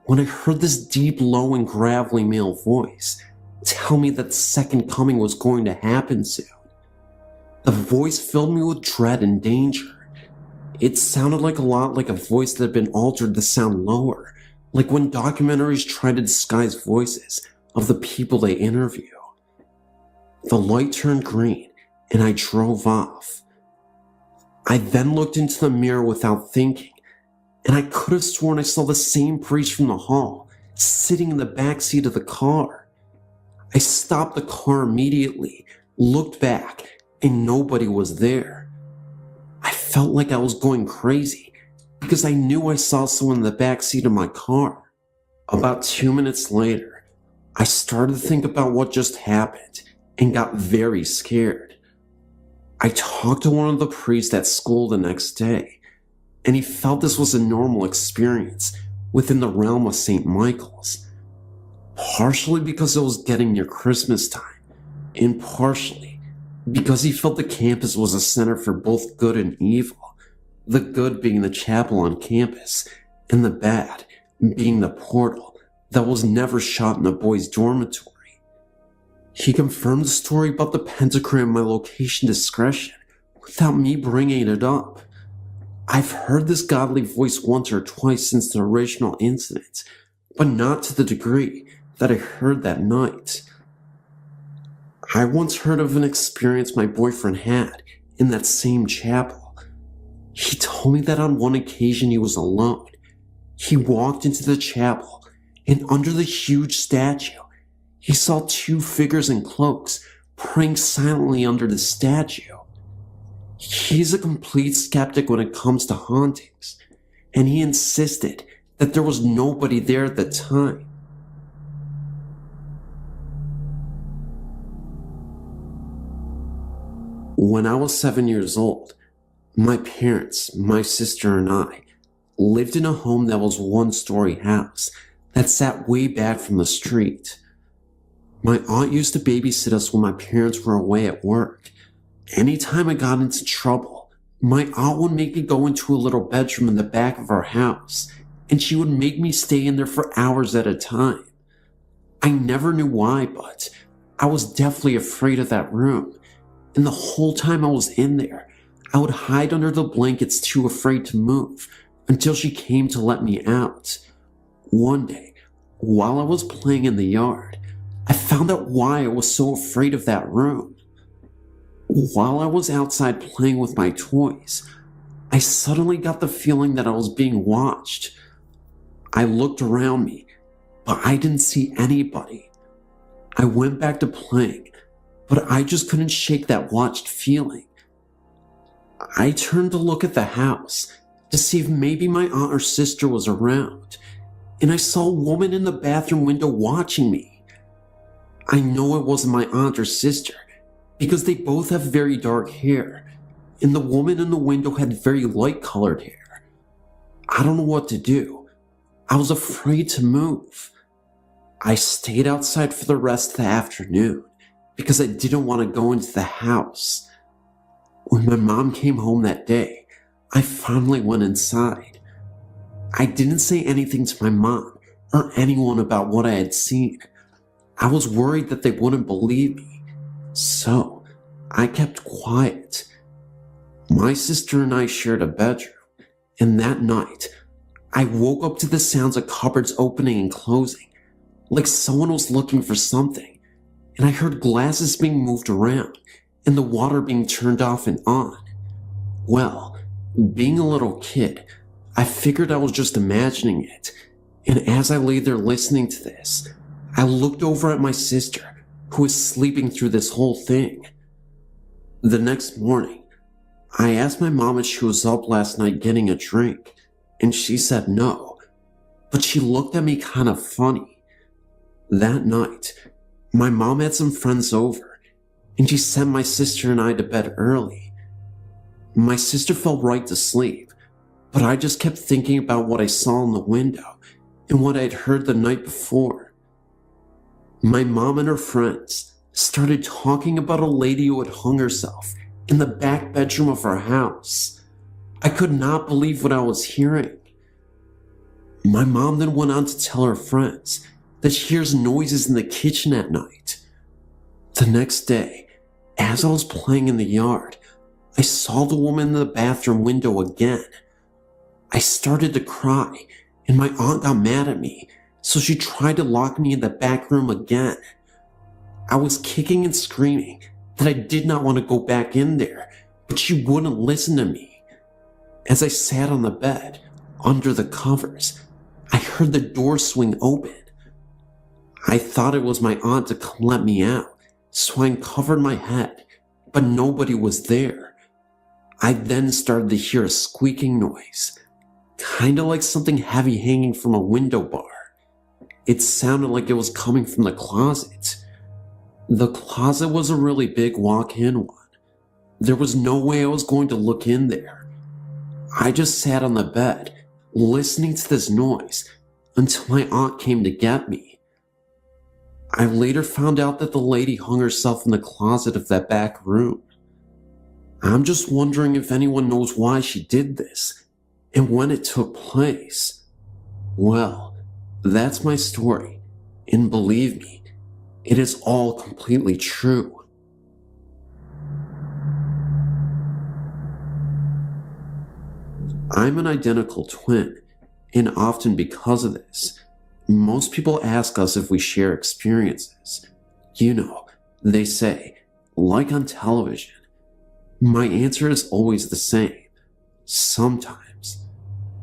when I heard this deep, low, and gravelly male voice tell me that the second coming was going to happen soon. The voice filled me with dread and danger. It sounded like a lot like a voice that had been altered to sound lower, like when documentaries try to disguise voices of the people they interview. The light turned green, and I drove off. I then looked into the mirror without thinking, and I could have sworn I saw the same priest from the hall, sitting in the back seat of the car. I stopped the car immediately, looked back, and nobody was there. I felt like I was going crazy because I knew I saw someone in the back seat of my car. About 2 minutes later, I started to think about what just happened and got very scared. I talked to one of the priests at school the next day, and he felt this was a normal experience within the realm of St. Michael's. Partially because it was getting near Christmas time, and partially because he felt the campus was a center for both good and evil, the good being the chapel on campus, and the bad being the portal that was never shot in the boys' dormitory. He confirmed the story about the pentagram and my location discretion without me bringing it up. I've heard this godly voice once or twice since the original incident, but not to the degree that I heard that night. I once heard of an experience my boyfriend had in that same chapel. He told me that on one occasion he was alone. He walked into the chapel, and under the huge statue, he saw two figures in cloaks praying silently under the statue. He's a complete skeptic when it comes to hauntings, and he insisted that there was nobody there at the time. When I was 7 years old, my parents, my sister, and I lived in a home that was a one-story house that sat way back from the street. My aunt used to babysit us when my parents were away at work. Anytime I got into trouble, my aunt would make me go into a little bedroom in the back of our house, and she would make me stay in there for hours at a time. I never knew why, but I was definitely afraid of that room, and the whole time I was in there, I would hide under the blankets too afraid to move until she came to let me out. One day, while I was playing in the yard, I found out why I was so afraid of that room. While I was outside playing with my toys, I suddenly got the feeling that I was being watched. I looked around me, but I didn't see anybody. I went back to playing, but I just couldn't shake that watched feeling. I turned to look at the house to see if maybe my aunt or sister was around, and I saw a woman in the bathroom window watching me. I know it wasn't my aunt or sister because they both have very dark hair, and the woman in the window had very light-colored hair. I don't know what to do. I was afraid to move. I stayed outside for the rest of the afternoon because I didn't want to go into the house. When my mom came home that day, I finally went inside. I didn't say anything to my mom or anyone about what I had seen. I was worried that they wouldn't believe me, so I kept quiet. My sister and I shared a bedroom, and that night, I woke up to the sounds of cupboards opening and closing, like someone was looking for something, and I heard glasses being moved around and the water being turned off and on. Well, being a little kid, I figured I was just imagining it, and as I lay there listening to this, I looked over at my sister, who was sleeping through this whole thing. The next morning, I asked my mom if she was up last night getting a drink, and she said no, but she looked at me kind of funny. That night, my mom had some friends over, and she sent my sister and I to bed early. My sister fell right to sleep, but I just kept thinking about what I saw in the window and what I had heard the night before. My mom and her friends started talking about a lady who had hung herself in the back bedroom of our house. I could not believe what I was hearing. My mom then went on to tell her friends that she hears noises in the kitchen at night. The next day, as I was playing in the yard, I saw the woman in the bathroom window again. I started to cry, and my aunt got mad at me, so she tried to lock me in the back room again. I was kicking and screaming that I did not want to go back in there, but she wouldn't listen to me. As I sat on the bed, under the covers, I heard the door swing open. I thought it was my aunt to come let me out, so I uncovered my head, but nobody was there. I then started to hear a squeaking noise, kind of like something heavy hanging from a window bar. It sounded like it was coming from the closet. The closet was a really big walk-in one. There was no way I was going to look in there. I just sat on the bed, listening to this noise, until my aunt came to get me. I later found out that the lady hung herself in the closet of that back room. I'm just wondering if anyone knows why she did this, and when it took place. Well, that's my story, and believe me, it is all completely true. I'm an identical twin, and often because of this, most people ask us if we share experiences. You know, they say, like on television. My answer is always the same. Sometimes.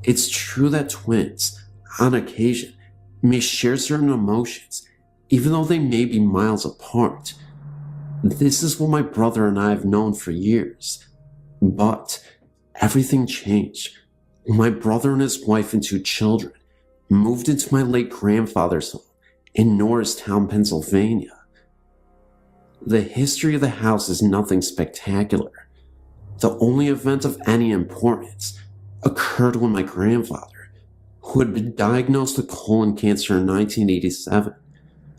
It's true that twins, on occasion, may share certain emotions, even though they may be miles apart. This is what my brother and I have known for years. But everything changed when my brother and his wife and 2 children moved into my late grandfather's home in Norristown, Pennsylvania. The history of the house is nothing spectacular. The only event of any importance occurred when my grandfather, who had been diagnosed with colon cancer in 1987,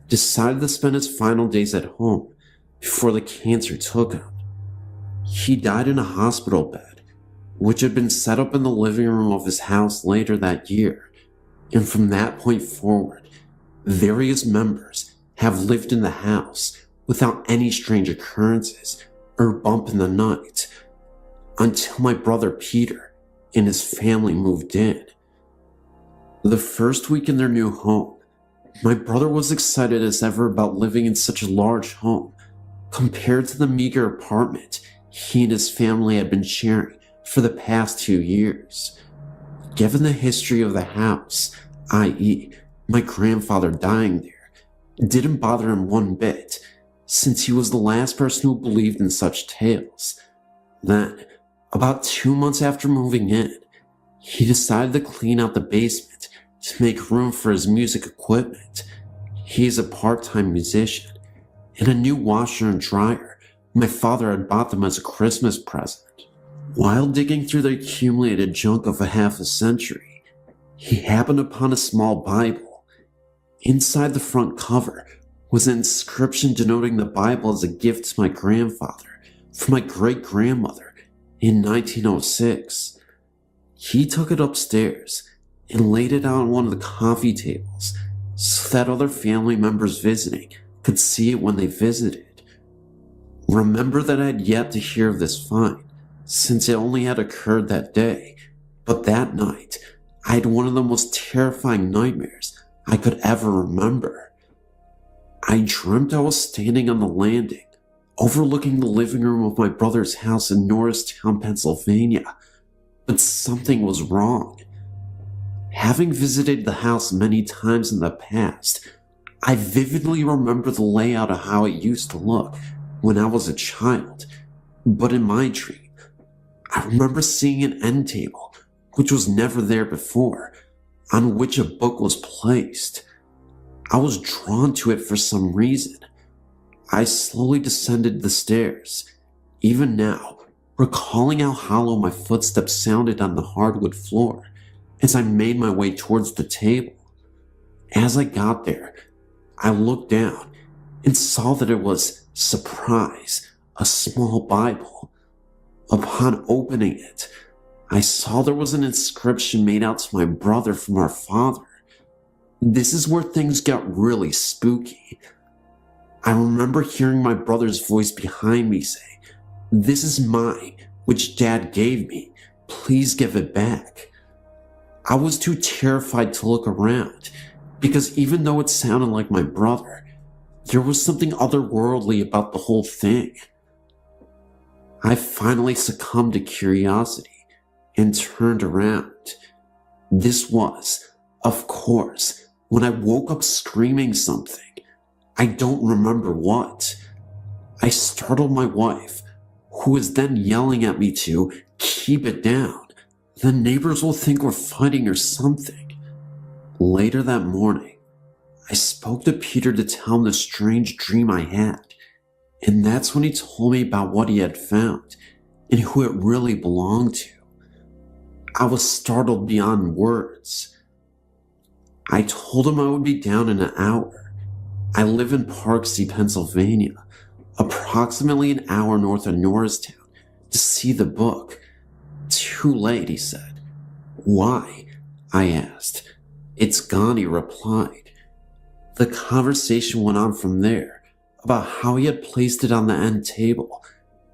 decided to spend his final days at home before the cancer took him. He died in a hospital bed, which had been set up in the living room of his house later that year, and from that point forward, various members have lived in the house without any strange occurrences or bump in the night, until my brother Peter and his family moved in. The first week in their new home, my brother was excited as ever about living in such a large home compared to the meager apartment he and his family had been sharing for the past 2 years. Given the history of the house, i.e., my grandfather dying there, didn't bother him one bit, since he was the last person who believed in such tales. Then, about 2 months after moving in, he decided to clean out the basement to make room for his music equipment. He is a part-time musician, and a new washer and dryer my father had bought them as a Christmas present. While digging through the accumulated junk of a half a century, he happened upon a small Bible. Inside the front cover was an inscription denoting the Bible as a gift to my grandfather from my great-grandmother in 1906. He took it upstairs and laid it out on one of the coffee tables so that other family members visiting could see it when they visited. Remember that I had yet to hear of this find, since it only had occurred that day, but that night I had one of the most terrifying nightmares I could ever remember. I dreamt I was standing on the landing, overlooking the living room of my brother's house in Norristown, Pennsylvania, but something was wrong. Having visited the house many times in the past, I vividly remember the layout of how it used to look when I was a child, but in my dream, I remember seeing an end table, which was never there before, on which a book was placed. I was drawn to it for some reason. I slowly descended the stairs, even now, recalling how hollow my footsteps sounded on the hardwood floor as I made my way towards the table. As I got there, I looked down and saw that it was, surprise, a small Bible. Upon opening it, I saw there was an inscription made out to my brother from our father. This is where things got really spooky. I remember hearing my brother's voice behind me say, "This is mine, which Dad gave me. Please give it back." I was too terrified to look around, because even though it sounded like my brother, there was something otherworldly about the whole thing. I finally succumbed to curiosity and turned around. This was, of course, when I woke up screaming something. I don't remember what. I startled my wife, who was then yelling at me to keep it down. The neighbors will think we're fighting or something. Later that morning, I spoke to Peter to tell him the strange dream I had, and that's when he told me about what he had found and who it really belonged to. I was startled beyond words. I told him I would be down in an hour. I live in Parksea, Pennsylvania, approximately an hour north of Norristown, to see the book. Too late, he said. Why? I asked. It's gone, he replied. The conversation went on from there about how he had placed it on the end table,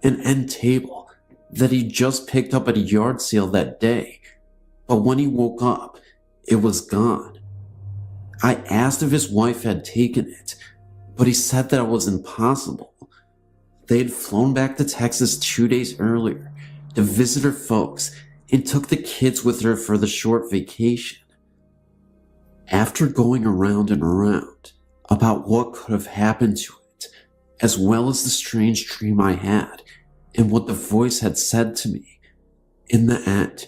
an end table that he just picked up at a yard sale that day, but when he woke up, it was gone. I asked if his wife had taken it, but he said that it was impossible. They had flown back to Texas 2 days earlier to visit her folks and took the kids with her for the short vacation. After going around and around about what could have happened to it, as well as the strange dream I had and what the voice had said to me, in the end,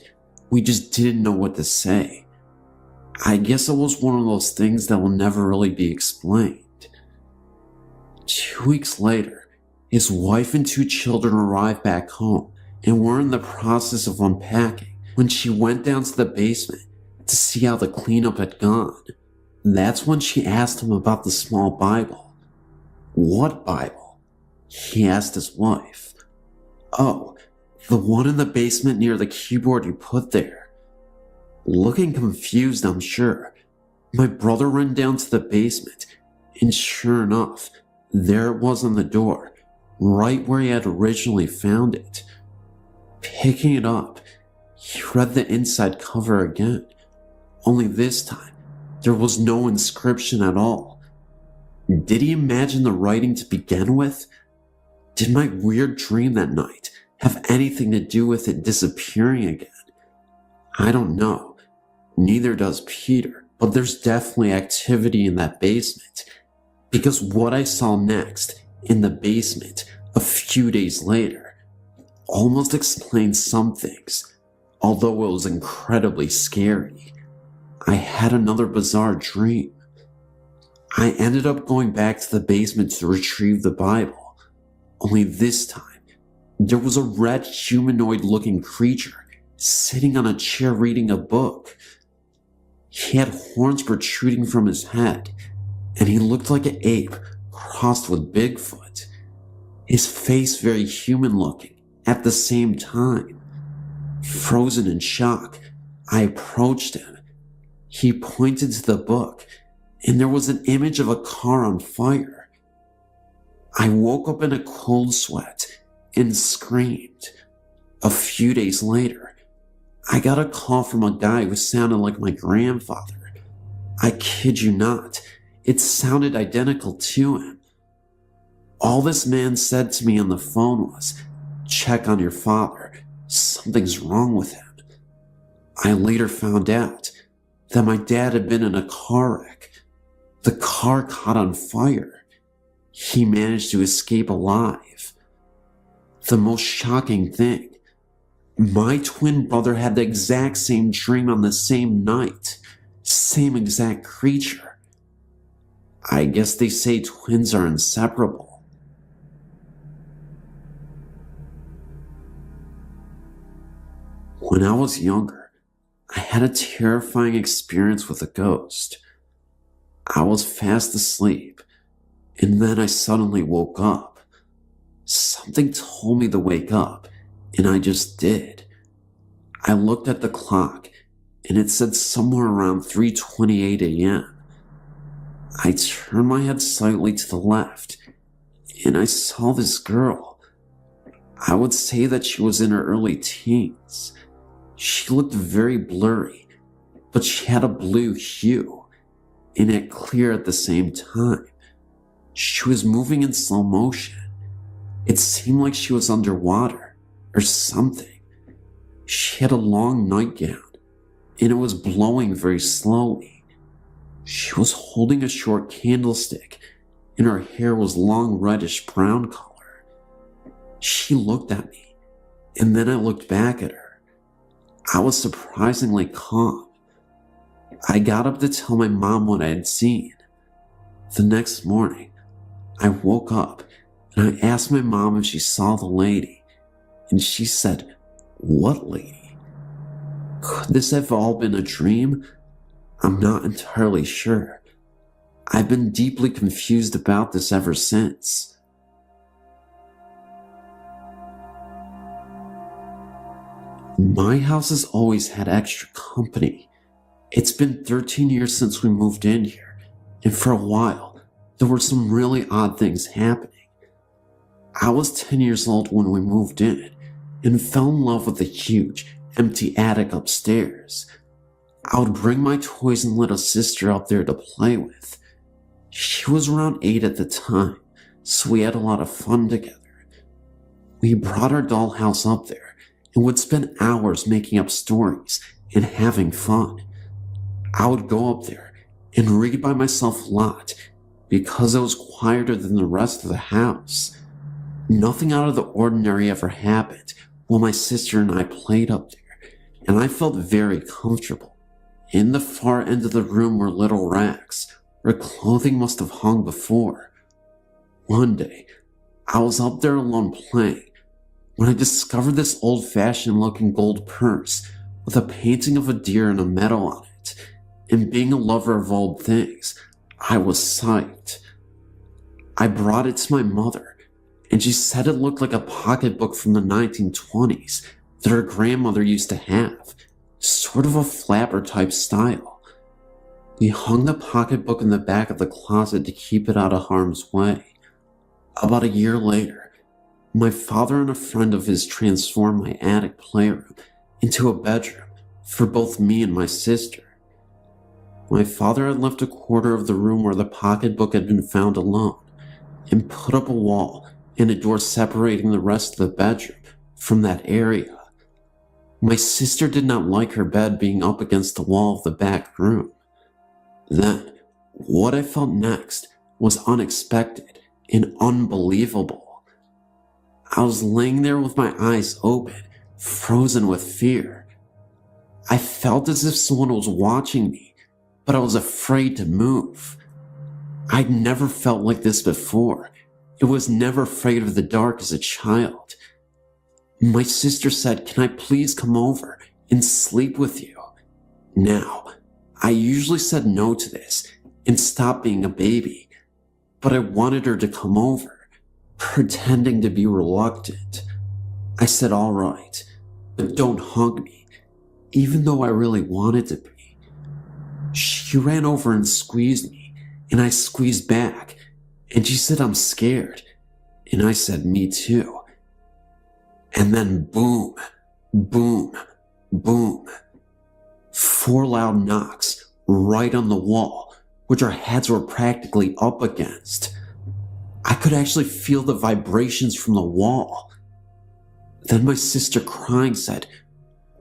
we just didn't know what to say. I guess it was one of those things that will never really be explained. 2 weeks later, his wife and 2 children arrived back home and were in the process of unpacking when she went down to the basement to see how the cleanup had gone. That's when she asked him about the small Bible. What Bible? He asked his wife. Oh, the one in the basement near the keyboard you put there. Looking confused, I'm sure, my brother ran down to the basement, and sure enough, there it was on the door, right where he had originally found it. Picking it up, he read the inside cover again, only this time, there was no inscription at all. Did he imagine the writing to begin with? Did my weird dream that night have anything to do with it disappearing again? I don't know. Neither does Peter, but there's definitely activity in that basement, because what I saw next in the basement a few days later almost explains some things, although it was incredibly scary. I had another bizarre dream. I ended up going back to the basement to retrieve the Bible, only this time there was a red humanoid-looking creature sitting on a chair reading a book. He had horns protruding from his head, and he looked like an ape crossed with Bigfoot. His face very human-looking at the same time. Frozen in shock, I approached him. He pointed to the book, and there was an image of a car on fire. I woke up in a cold sweat and screamed. A few days later, I got a call from a guy who sounded like my grandfather. I kid you not, it sounded identical to him. All this man said to me on the phone was, "Check on your father, something's wrong with him." I later found out that my dad had been in a car wreck. The car caught on fire. He managed to escape alive. The most shocking thing, my twin brother had the exact same dream on the same night, same exact creature. I guess they say twins are inseparable. When I was younger, I had a terrifying experience with a ghost. I was fast asleep, and then I suddenly woke up. Something told me to wake up, and I just did. I looked at the clock, and it said somewhere around 3:28 a.m. I turned my head slightly to the left, and I saw this girl. I would say that she was in her early teens. She looked very blurry, but she had a blue hue, and it clear at the same time. She was moving in slow motion. It seemed like she was underwater, or something. She had a long nightgown, and it was blowing very slowly. She was holding a short candlestick, and her hair was long reddish brown color. She looked at me, and then I looked back at her. I was surprisingly calm. I got up to tell my mom what I had seen. The next morning, I woke up and I asked my mom if she saw the lady, and she said, "What lady?" Could this have all been a dream? I'm not entirely sure. I've been deeply confused about this ever since. My house has always had extra company. It's been 13 years since we moved in here, and for a while, there were some really odd things happening. I was 10 years old when we moved in, and fell in love with the huge, empty attic upstairs. I would bring my toys and little sister up there to play with. She was around 8 at the time, so we had a lot of fun together. We brought our dollhouse up there and would spend hours making up stories and having fun. I would go up there and read by myself a lot because I was quieter than the rest of the house. Nothing out of the ordinary ever happened while my sister and I played up there, and I felt very comfortable. In the far end of the room were little racks where clothing must have hung before. One day, I was up there alone playing when I discovered this old-fashioned looking gold purse with a painting of a deer and a medal on it, and being a lover of old things, I was psyched. I brought it to my mother, and she said it looked like a pocketbook from the 1920s that her grandmother used to have, sort of a flapper type style. We hung the pocketbook in the back of the closet to keep it out of harm's way. About a year later, my father and a friend of his transformed my attic playroom into a bedroom for both me and my sister. My father had left a quarter of the room where the pocketbook had been found alone, and put up a wall and a door separating the rest of the bedroom from that area. My sister did not like her bed being up against the wall of the back room. Then, what I felt next was unexpected and unbelievable. I was laying there with my eyes open, frozen with fear. I felt as if someone was watching me, but I was afraid to move. I'd never felt like this before. I was never afraid of the dark as a child. My sister said, "Can I please come over and sleep with you?" Now, I usually said no to this and stopped being a baby, but I wanted her to come over, pretending to be reluctant. I said, "All right, but don't hug me," even though I really wanted to be. She ran over and squeezed me, and I squeezed back, and she said, "I'm scared," and I said, "Me too." And then boom, boom, boom. 4 loud knocks right on the wall, which our heads were practically up against. I could actually feel the vibrations from the wall. Then my sister, crying, said,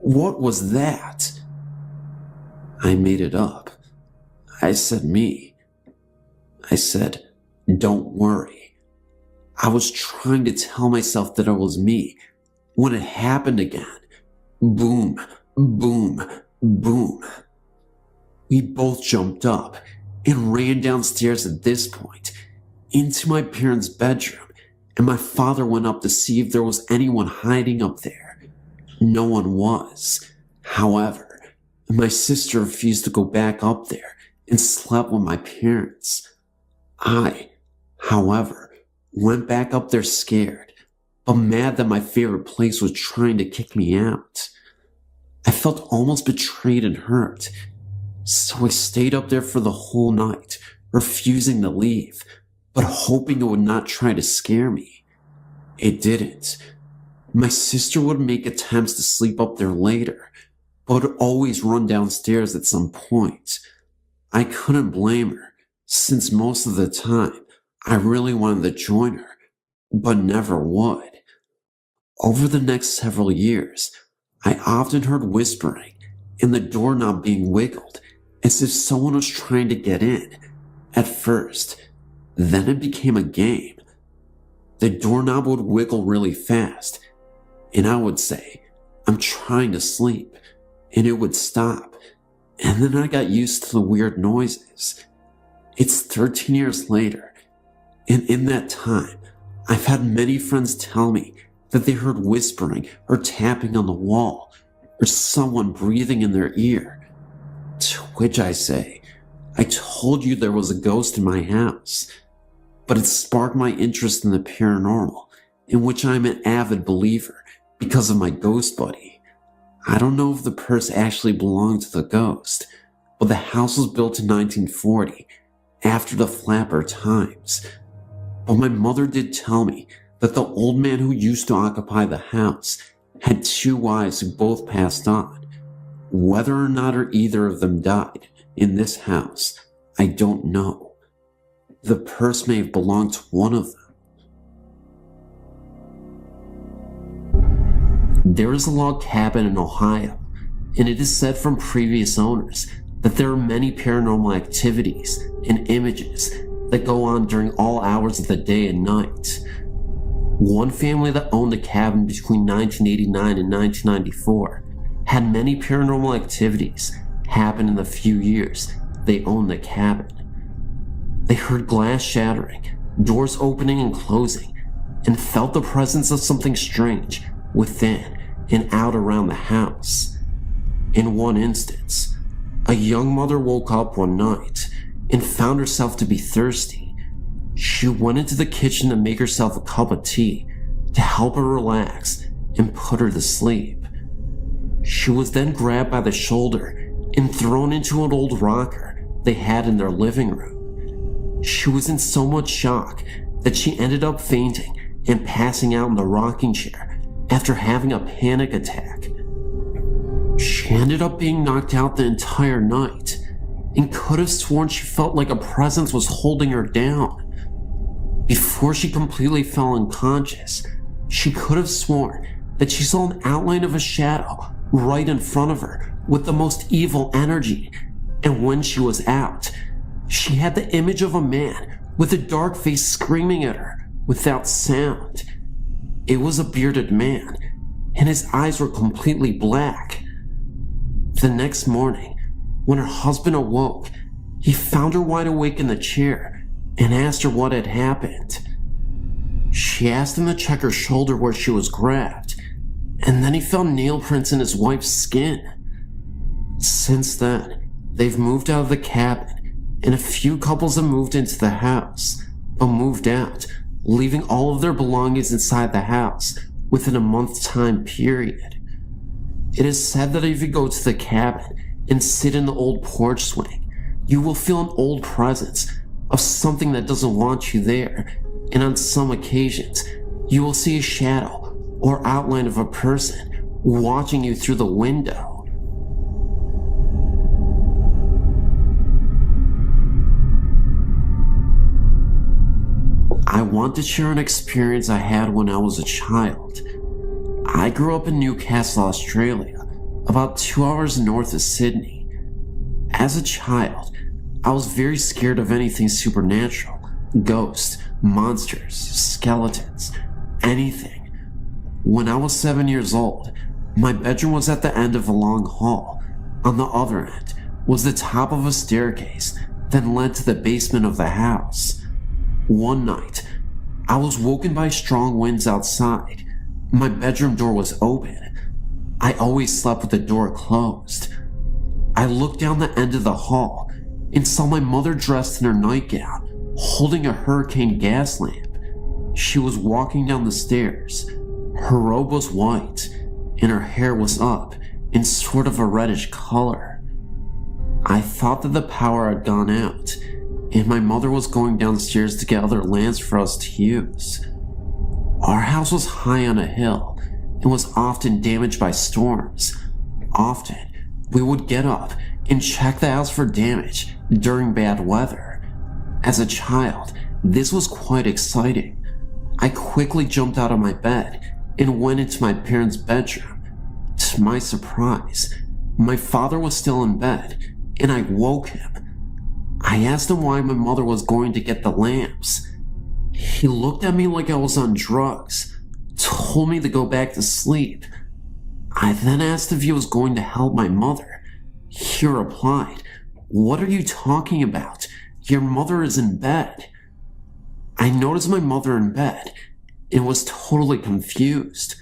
"What was that?" I made it up. I said, "Me." I said, "Don't worry." I was trying to tell myself that it was me when it happened again. Boom, boom, boom. We both jumped up and ran downstairs at this point into my parents' bedroom, and my father went up to see if there was anyone hiding up there. No one was. However, my sister refused to go back up there and slept with my parents. I, however, went back up there scared, but mad that my favorite place was trying to kick me out. I felt almost betrayed and hurt, so I stayed up there for the whole night, refusing to leave, but hoping it would not try to scare me. It didn't. My sister would make attempts to sleep up there later, but would always run downstairs at some point. I couldn't blame her, since most of the time I really wanted to join her, but never would. Over the next several years, I often heard whispering and the doorknob being wiggled as if someone was trying to get in. At first, then it became a game. the doorknob would wiggle really fast, and I would say, "I'm trying to sleep," and it would stop. And then I got used to the weird noises. It's 13 years later, and in that time, I've had many friends tell me that they heard whispering or tapping on the wall, or someone breathing in their ear. To which I say, I told you there was a ghost in my house. But it sparked my interest in the paranormal, in which I'm an avid believer because of my ghost buddy. I don't know if the purse actually belonged to the ghost, but the house was built in 1940, after the Flapper times. But my mother did tell me that the old man who used to occupy the house had 2 wives who both passed on. Whether or not either of them died in this house, I don't know. The purse may have belonged to one of them. There is a log cabin in Ohio, and it is said from previous owners that there are many paranormal activities and images that go on during all hours of the day and night. One family that owned the cabin between 1989 and 1994 had many paranormal activities happen in the few years they owned the cabin. They heard glass shattering, doors opening and closing, and felt the presence of something strange within and out around the house. In one instance, a young mother woke up one night and found herself to be thirsty. She went into the kitchen to make herself a cup of tea to help her relax and put her to sleep. She was then grabbed by the shoulder and thrown into an old rocker they had in their living room. She was in so much shock that she ended up fainting and passing out in the rocking chair after having a panic attack. She ended up being knocked out the entire night and could have sworn she felt like a presence was holding her down. Before she completely fell unconscious, she could have sworn that she saw an outline of a shadow right in front of her with the most evil energy, and when she was out, she had the image of a man with a dark face screaming at her without sound. It was a bearded man, and his eyes were completely black. The next morning, when her husband awoke, he found her wide awake in the chair and asked her what had happened. She asked him to check her shoulder where she was grabbed, and then he found nail prints in his wife's skin. Since then, they've moved out of the cabin, and a few couples have moved into the house, but moved out, leaving all of their belongings inside the house within a month's time period. It is said that if you go to the cabin and sit in the old porch swing, you will feel an old presence of something that doesn't want you there, and on some occasions, you will see a shadow or outline of a person watching you through the window. I want to share an experience I had when I was a child. I grew up in Newcastle, Australia, about 2 hours north of Sydney. As a child, I was very scared of anything supernatural, ghosts, monsters, skeletons, anything. When I was 7 years old, my bedroom was at the end of a long hall. On the other end was the top of a staircase that led to the basement of the house. One night, I was woken by strong winds outside. My bedroom door was open. I always slept with the door closed. I looked down the end of the hall and saw my mother dressed in her nightgown, holding a hurricane gas lamp. She was walking down the stairs. Her robe was white, and her hair was up in sort of a reddish color. I thought that the power had gone out, and my mother was going downstairs to get other lamps for us to use. Our house was high on a hill and was often damaged by storms. Often, we would get up and check the house for damage during bad weather. As a child, this was quite exciting. I quickly jumped out of my bed and went into my parents' bedroom. To my surprise, my father was still in bed, and I woke him. I asked him why my mother was going to get the lamps. He looked at me like I was on drugs, told me to go back to sleep. I then asked if he was going to help my mother. He replied, "What are you talking about? Your mother is in bed." I noticed my mother in bed and was totally confused.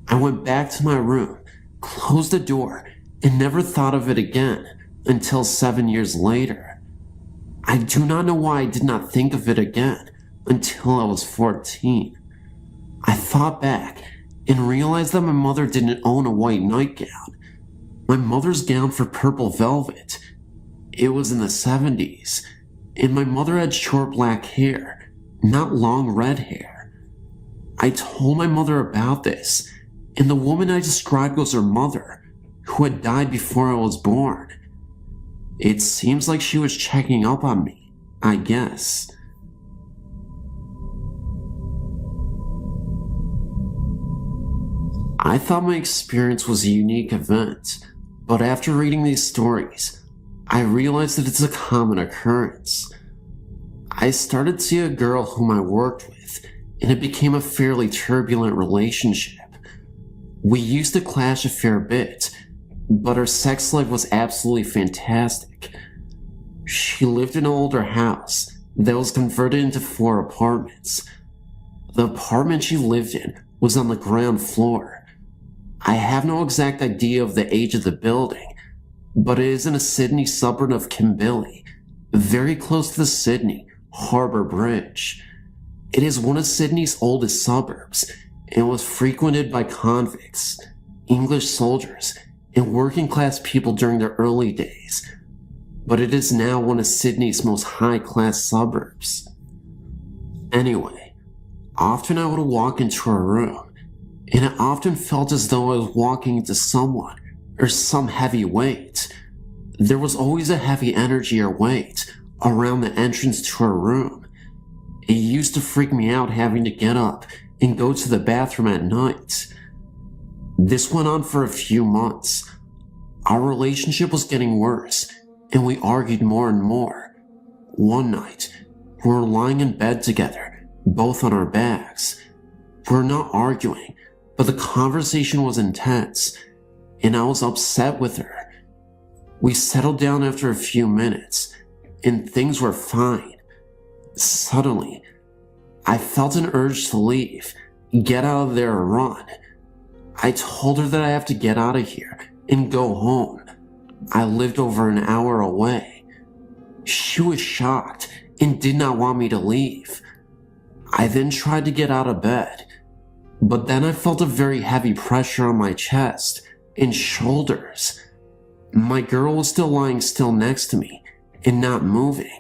I went back to my room, closed the door, and never thought of it again until 7 years later. I do not know why I did not think of it again until I was 14. I thought back and realized that my mother didn't own a white nightgown. My mother's gown for purple velvet. It was in the 70s, and my mother had short black hair, not long red hair. I told my mother about this, and the woman I described was her mother, who had died before I was born. It seems like she was checking up on me, I guess. I thought my experience was a unique event, but after reading these stories, I realized that it's a common occurrence. I started to see a girl whom I worked with, and it became a fairly turbulent relationship. We used to clash a fair bit, but her sex life was absolutely fantastic. She lived in an older house that was converted into 4 apartments. The apartment she lived in was on the ground floor. I have no exact idea of the age of the building, but it is in a Sydney suburb of Kimbilly, very close to the Sydney Harbour Bridge. It is one of Sydney's oldest suburbs and was frequented by convicts, English soldiers, and working class people during the early days, but it is now one of Sydney's most high-class suburbs. Anyway, often I would walk into her room, and it often felt as though I was walking into someone or some heavy weight. There was always a heavy energy or weight around the entrance to her room. It used to freak me out having to get up and go to the bathroom at night. This went on for a few months. Our relationship was getting worse, and we argued more and more. One night, we were lying in bed together, both on our backs. We were not arguing, but the conversation was intense, and I was upset with her. We settled down after a few minutes, and things were fine. Suddenly, I felt an urge to leave, get out of there and run. I told her that I have to get out of here and go home. I lived over an hour away. She was shocked and did not want me to leave. I then tried to get out of bed, but then I felt a very heavy pressure on my chest and shoulders. My girl was still lying still next to me and not moving.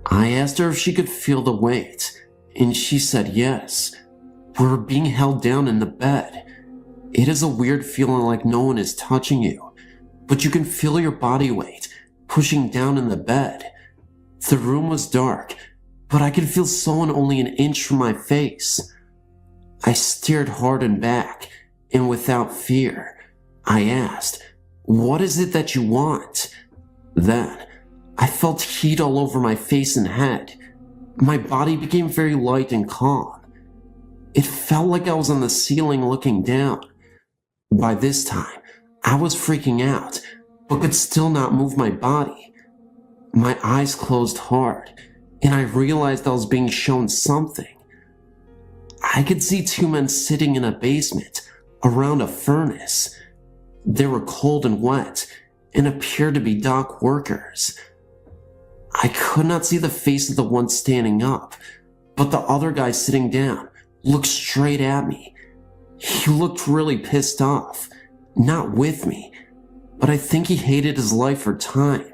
I asked her if she could feel the weight, and she said yes. We were being held down in the bed. It is a weird feeling like no one is touching you, but you can feel your body weight pushing down in the bed. The room was dark, but I could feel someone only an inch from my face. I stared hard and back, and without fear, I asked, "What is it that you want?" Then, I felt heat all over my face and head. My body became very light and calm. It felt like I was on the ceiling looking down. By this time, I was freaking out, but could still not move my body. My eyes closed hard, and I realized I was being shown something. I could see 2 men sitting in a basement around a furnace. They were cold and wet and appeared to be dock workers. I could not see the face of the one standing up, but the other guy sitting down looked straight at me. He looked really pissed off, not with me, but I think he hated his life for time.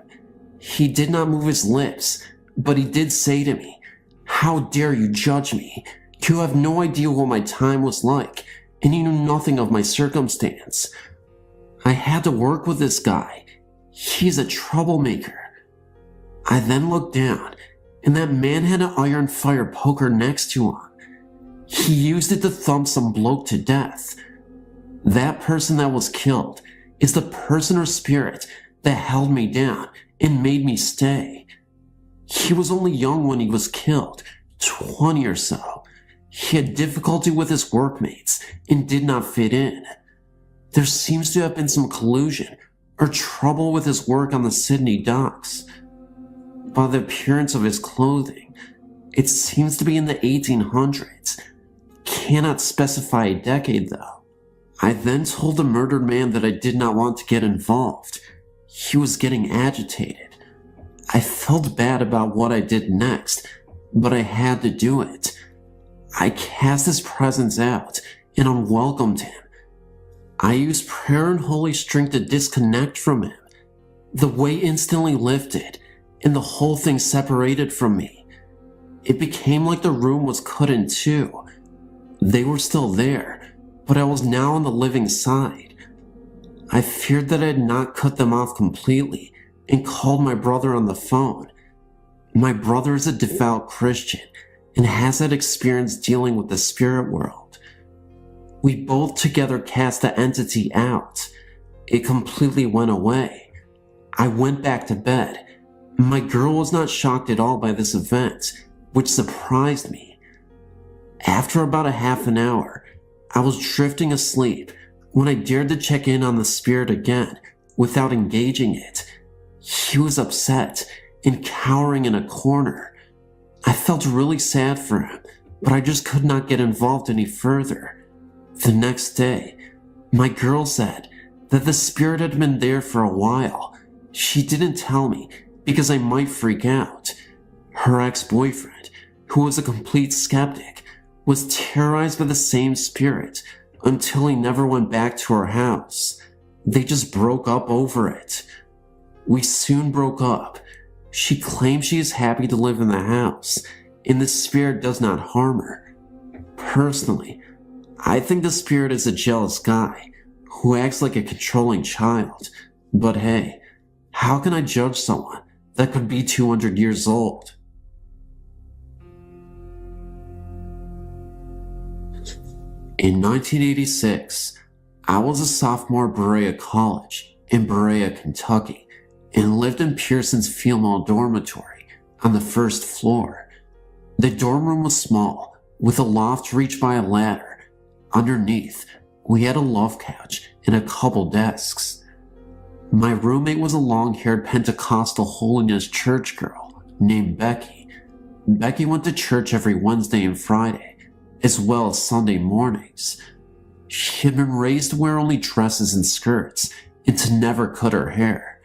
He did not move his lips, but he did say to me, "How dare you judge me? You have no idea what my time was like, and you knew nothing of my circumstance." I had to work with this guy. He's a troublemaker. I then looked down, and that man had an iron fire poker next to him. He used it to thump some bloke to death. That person that was killed is the person or spirit that held me down and made me stay. He was only young when he was killed, 20 or so. He had difficulty with his workmates and did not fit in. There seems to have been some collusion or trouble with his work on the Sydney docks. By the appearance of his clothing, it seems to be in the 1800s. Cannot specify a decade though. I then told the murdered man that I did not want to get involved. He was getting agitated. I felt bad about what I did next, but I had to do it. I cast his presence out and unwelcomed him. I used prayer and holy strength to disconnect from him. The weight instantly lifted, and the whole thing separated from me. It became like the room was cut in two. They were still there, but I was now on the living side. I feared that I had not cut them off completely and called my brother on the phone. My brother is a devout Christian and has had experience dealing with the spirit world. We both together cast the entity out. It completely went away. I went back to bed. My girl was not shocked at all by this event, which surprised me. After about a half an hour, I was drifting asleep when I dared to check in on the spirit again without engaging it. He was upset and cowering in a corner. I felt really sad for him, but I just could not get involved any further. The next day, my girl said that the spirit had been there for a while. She didn't tell me because I might freak out. Her ex-boyfriend, who was a complete skeptic, was terrorized by the same spirit until he never went back to her house. They just broke up over it. We soon broke up. She claims she is happy to live in the house, and the spirit does not harm her. Personally, I think the spirit is a jealous guy who acts like a controlling child. But hey, how can I judge someone that could be 200 years old? In 1986, I was a sophomore at Berea College in Berea, Kentucky, and lived in Pearson's female dormitory on the first floor. The dorm room was small, with a loft reached by a ladder. Underneath, we had a love couch and a couple desks. My roommate was a long-haired Pentecostal holiness church girl named Becky. Becky went to church every Wednesday and Friday, as well as Sunday mornings. She had been raised to wear only dresses and skirts and to never cut her hair.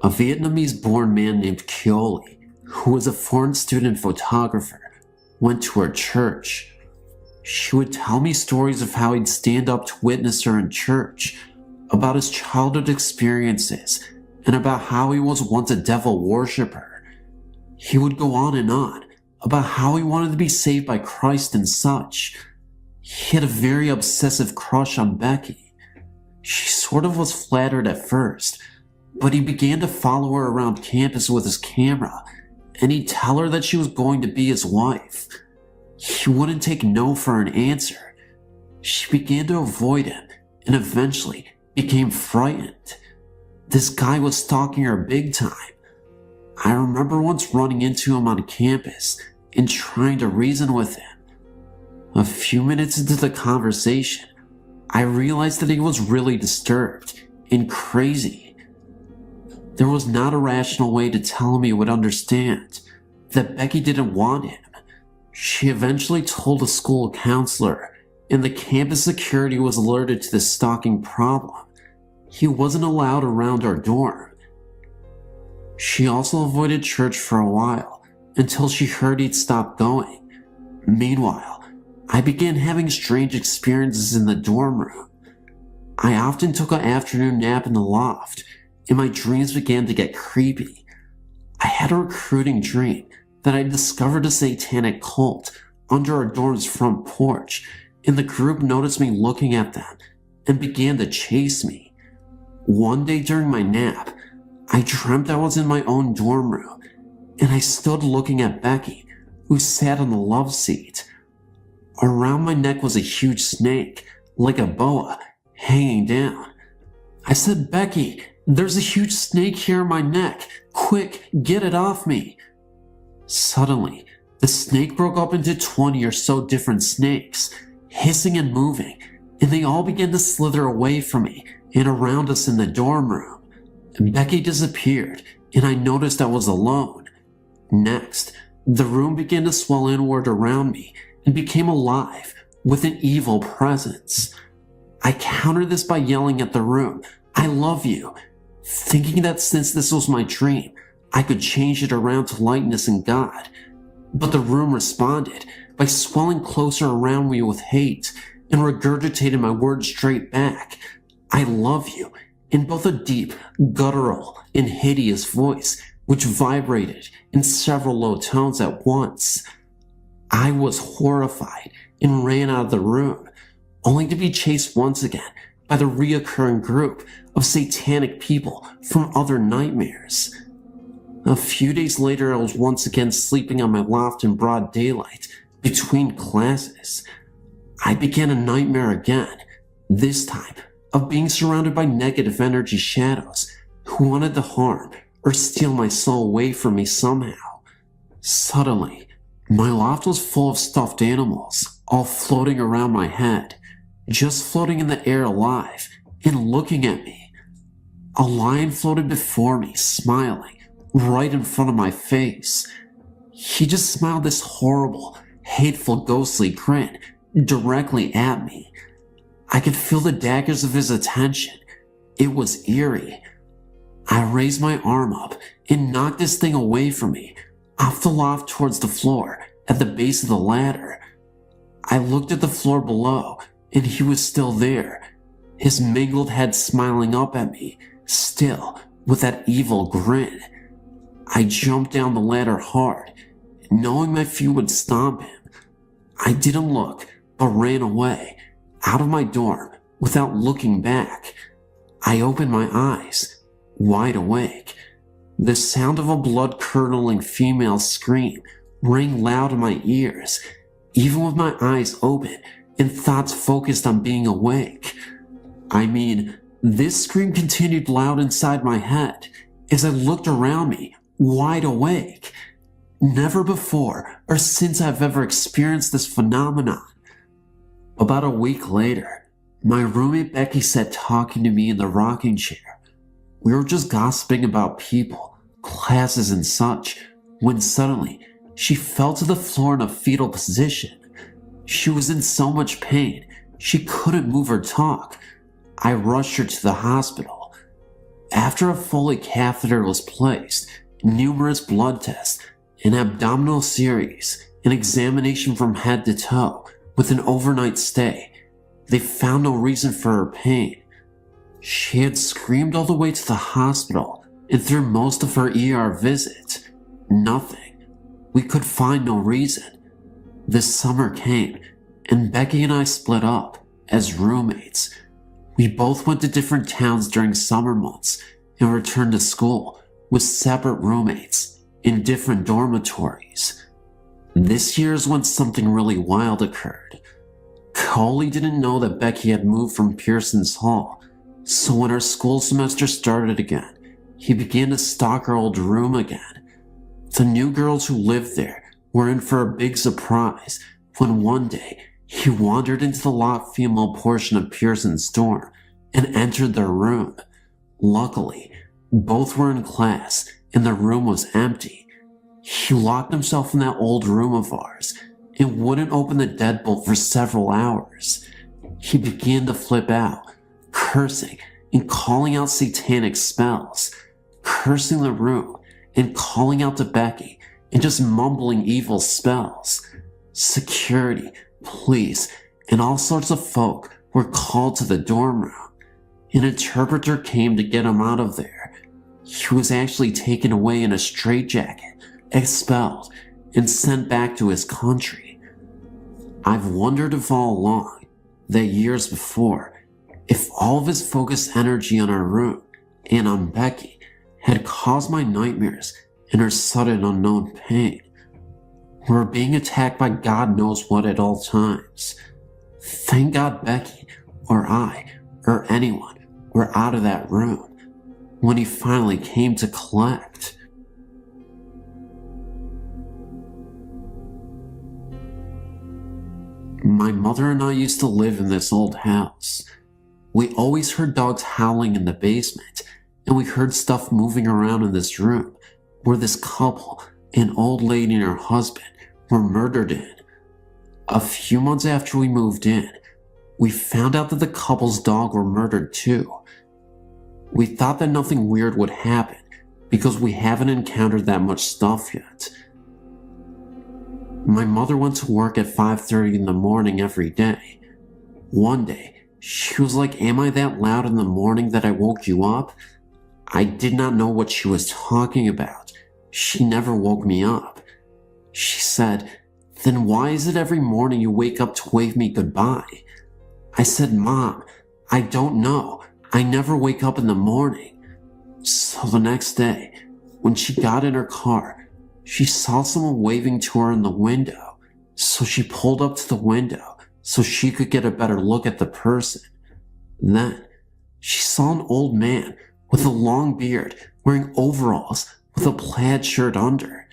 A Vietnamese-born man named Keoli, who was a foreign student photographer, went to her church. She would tell me stories of how he'd stand up to witness her in church, about his childhood experiences, and about how he was once a devil worshiper. He would go on and on about how he wanted to be saved by Christ and such. He had a very obsessive crush on Becky. She sort of was flattered at first, but he began to follow her around campus with his camera, and he'd tell her that she was going to be his wife. He wouldn't take no for an answer. She began to avoid him and eventually became frightened. This guy was stalking her big time. I remember once running into him on campus and trying to reason with him. A few minutes into the conversation, I realized that he was really disturbed and crazy. There was not a rational way to tell him he would understand that Becky didn't want him. She eventually told the school counselor, and the campus security was alerted to the stalking problem. He wasn't allowed around our dorm. She also avoided church for a while until she heard he'd stopped going. Meanwhile, I began having strange experiences in the dorm room. I often took an afternoon nap in the loft, and my dreams began to get creepy. I had a recruiting dream that I discovered a satanic cult under our dorm's front porch, and the group noticed me looking at them and began to chase me. One day during my nap, I dreamt I was in my own dorm room, and I stood looking at Becky, who sat on the love seat. Around my neck was a huge snake, like a boa, hanging down. I said, "Becky, there's a huge snake here in my neck. Quick, get it off me." Suddenly, the The snake broke up into 20 or so different snakes, hissing and moving, and they all began to slither away from me and around us in the dorm room. Becky disappeared, and I noticed I was alone. Next, the room began to swell inward around me and became alive with an evil presence. I countered this by yelling at the room, "I love you," thinking that since this was my dream, I could change it around to lightness and God. But the room responded by swelling closer around me with hate and regurgitated my words straight back, "I love you," in both a deep, guttural, and hideous voice, which vibrated in several low tones at once. I was horrified and ran out of the room, only to be chased once again by the reoccurring group of satanic people from other nightmares. A few days later, I was once again sleeping on my loft in broad daylight between classes. I began a nightmare again, this time of being surrounded by negative energy shadows who wanted to harm or steal my soul away from me somehow. Suddenly, my loft was full of stuffed animals, all floating around my head, just floating in the air alive and looking at me. A lion floated before me, smiling, right in front of my face. He just smiled this horrible, hateful, ghostly grin directly at me. I could feel the daggers of his attention. It was eerie. I raised my arm up and knocked this thing away from me, off the loft towards the floor at the base of the ladder. I looked at the floor below, and he was still there, his mangled head smiling up at me, still with that evil grin. I jumped down the ladder hard, knowing my feet would stomp him. I didn't look, but ran away, out of my dorm, without looking back. I opened my eyes, wide awake. The sound of a blood-curdling female scream rang loud in my ears, even with my eyes open and thoughts focused on being awake. I mean, this scream continued loud inside my head as I looked around me, wide awake. Never before or since I've ever experienced this phenomenon. About a week later, my roommate Becky sat talking to me in the rocking chair. We were just gossiping about people, classes, and such, when suddenly she fell to the floor in a fetal position. She was in so much pain, she couldn't move or talk. I rushed her to the hospital. After a Foley catheter was placed, numerous blood tests, an abdominal series, an examination from head to toe, with an overnight stay, they found no reason for her pain. She had screamed all the way to the hospital and through most of her ER visit. Nothing. We could find no reason. This summer came, and Becky and I split up as roommates. We both went to different towns during summer months and returned to school with separate roommates in different dormitories. This year is when something really wild occurred. Coley didn't know that Becky had moved from Pearson's Hall, so when our school semester started again, he began to stalk our old room again. The new girls who lived there were in for a big surprise when one day he wandered into the locked female portion of Pearson's dorm and entered their room. Luckily, both were in class and the room was empty. He locked himself in that old room of ours and wouldn't open the deadbolt for several hours. He began to flip out, cursing and calling out satanic spells, cursing the room and calling out to Becky and just mumbling evil spells. Security, police, and all sorts of folk were called to the dorm room. An interpreter came to get him out of there. He was actually taken away in a straitjacket, expelled, and sent back to his country. I've wondered if all along, that years before, if all of his focused energy on our room and on Becky had caused my nightmares and her sudden unknown pain. We're being attacked by God knows what at all times. Thank God Becky, or I, or anyone were out of that room when he finally came to collect. My mother and I used to live in this old house. We always heard dogs howling in the basement, and we heard stuff moving around in this room where this couple, an old lady and her husband, were murdered in. A few months after we moved in, we found out that the couple's dog were murdered too. We thought that nothing weird would happen because we haven't encountered that much stuff yet. My mother went to work at 5:30 in the morning every day. One day, she was like, "Am I that loud in the morning that I woke you up?" I did not know what she was talking about. She never woke me up. She said, "Then why is it every morning you wake up to wave me goodbye?" I said, "Mom, I don't know. I never wake up in the morning." So the next day, when she got in her car, she saw someone waving to her in the window. So she pulled up to the window so she could get a better look at the person. Then, she saw an old man with a long beard wearing overalls with a plaid shirt under.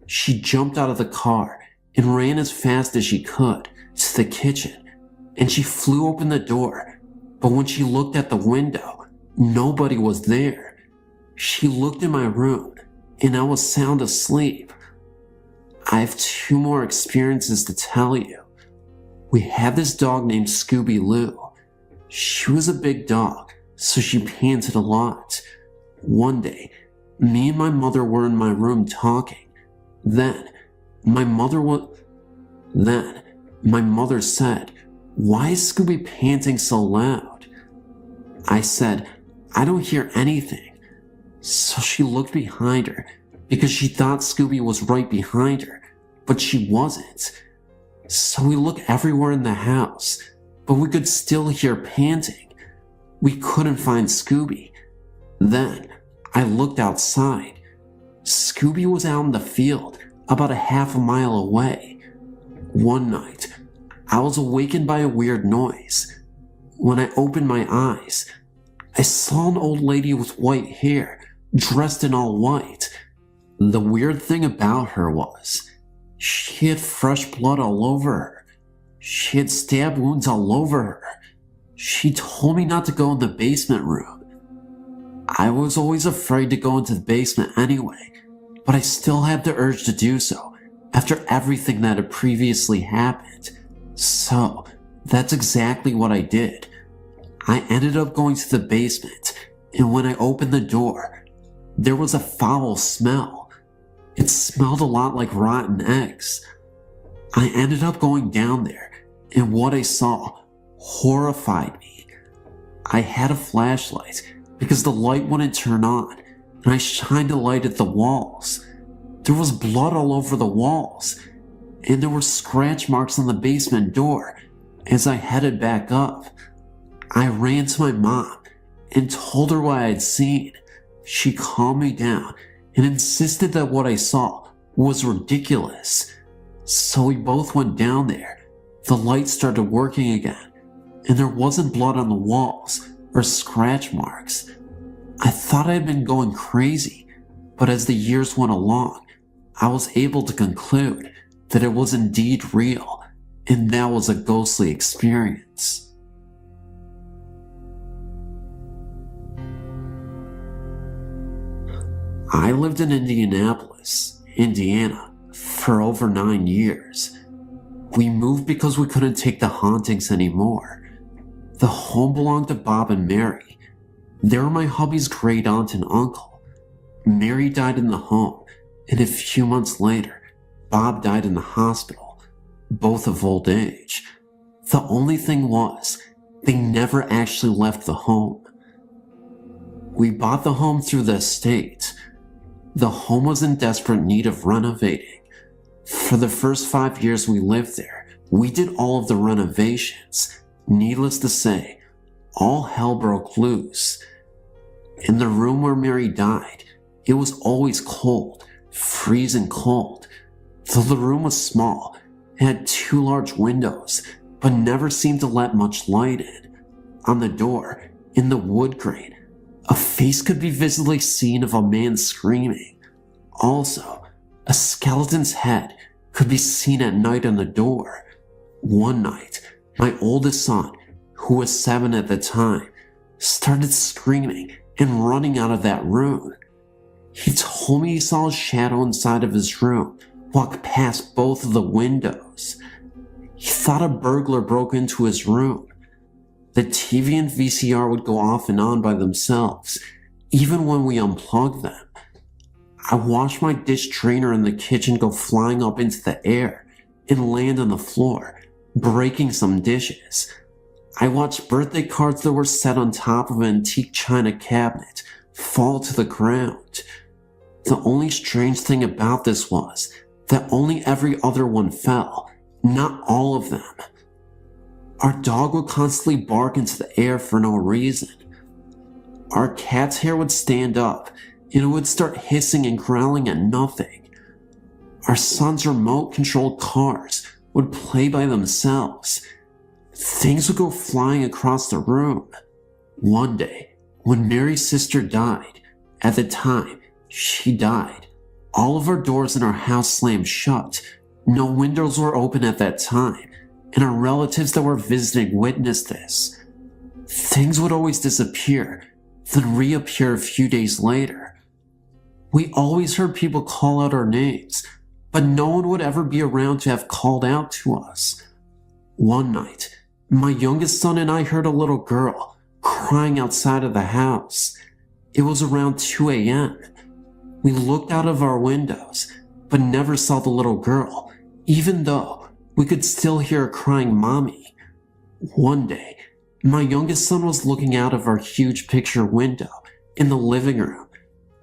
She jumped out of the car and ran as fast as she could to the kitchen, and she flew open the door. But when she looked at the window, nobody was there. She looked in my room, and I was sound asleep. I have 2 more experiences to tell you. We had this dog named Scooby-Loo. She was a big dog, so she panted a lot. One day, me and my mother were in my room talking. Then, my mother said, "Why is Scooby panting so loud?" I said, "I don't hear anything." So she looked behind her because she thought Scooby was right behind her, but she wasn't. So we looked everywhere in the house, but we could still hear panting. We couldn't find Scooby. Then I looked outside. Scooby was out in the field about a half a mile away. One night, I was awakened by a weird noise. When I opened my eyes, I saw an old lady with white hair, dressed in all white. The weird thing about her was, she had fresh blood all over her. She had stab wounds all over her. She told me not to go in the basement room. I was always afraid to go into the basement anyway, but I still had the urge to do so after everything that had previously happened. So, that's exactly what I did. I ended up going to the basement, and when I opened the door, there was a foul smell. It smelled a lot like rotten eggs. I ended up going down there, and what I saw horrified me. I had a flashlight because the light wouldn't turn on, and I shined a light at the walls. There was blood all over the walls, and there were scratch marks on the basement door as I headed back up. I ran to my mom and told her what I had seen. She calmed me down and insisted that what I saw was ridiculous. So we both went down there. The light started working again, and there wasn't blood on the walls or scratch marks. I thought I had been going crazy, but as the years went along, I was able to conclude that it was indeed real, and that was a ghostly experience. I lived in Indianapolis, Indiana, for over 9 years. We moved because we couldn't take the hauntings anymore. The home belonged to Bob and Mary. They were my hubby's great aunt and uncle. Mary died in the home, and a few months later, Bob died in the hospital, both of old age. The only thing was, they never actually left the home. We bought the home through the estate. The home was in desperate need of renovating. For the first 5 years we lived there, we did all of the renovations. Needless to say, all hell broke loose. In the room where Mary died, it was always cold, freezing cold. Though the room was small, it had 2 large windows, but never seemed to let much light in. On the door, in the wood grain, a face could be visibly seen of a man screaming. Also, a skeleton's head could be seen at night on the door. One night, my oldest son, who was 7 at the time, started screaming and running out of that room. He told me he saw a shadow inside of his room walk past both of the windows. He thought a burglar broke into his room. The TV and VCR would go off and on by themselves, even when we unplugged them. I watched my dish drainer in the kitchen go flying up into the air and land on the floor, breaking some dishes. I watched birthday cards that were set on top of an antique china cabinet fall to the ground. The only strange thing about this was that only every other one fell, not all of them. Our dog would constantly bark into the air for no reason. Our cat's hair would stand up and it would start hissing and growling at nothing. Our son's remote-controlled cars would play by themselves. Things would go flying across the room. One day, when Mary's sister died, at the time, she died, all of our doors in our house slammed shut. No windows were open at that time, and our relatives that were visiting witnessed this. Things would always disappear, then reappear a few days later. We always heard people call out our names, but no one would ever be around to have called out to us. One night, my youngest son and I heard a little girl crying outside of the house. It was around 2 a.m. We looked out of our windows, but never saw the little girl, even though we could still hear her crying, "Mommy." One day, my youngest son was looking out of our huge picture window in the living room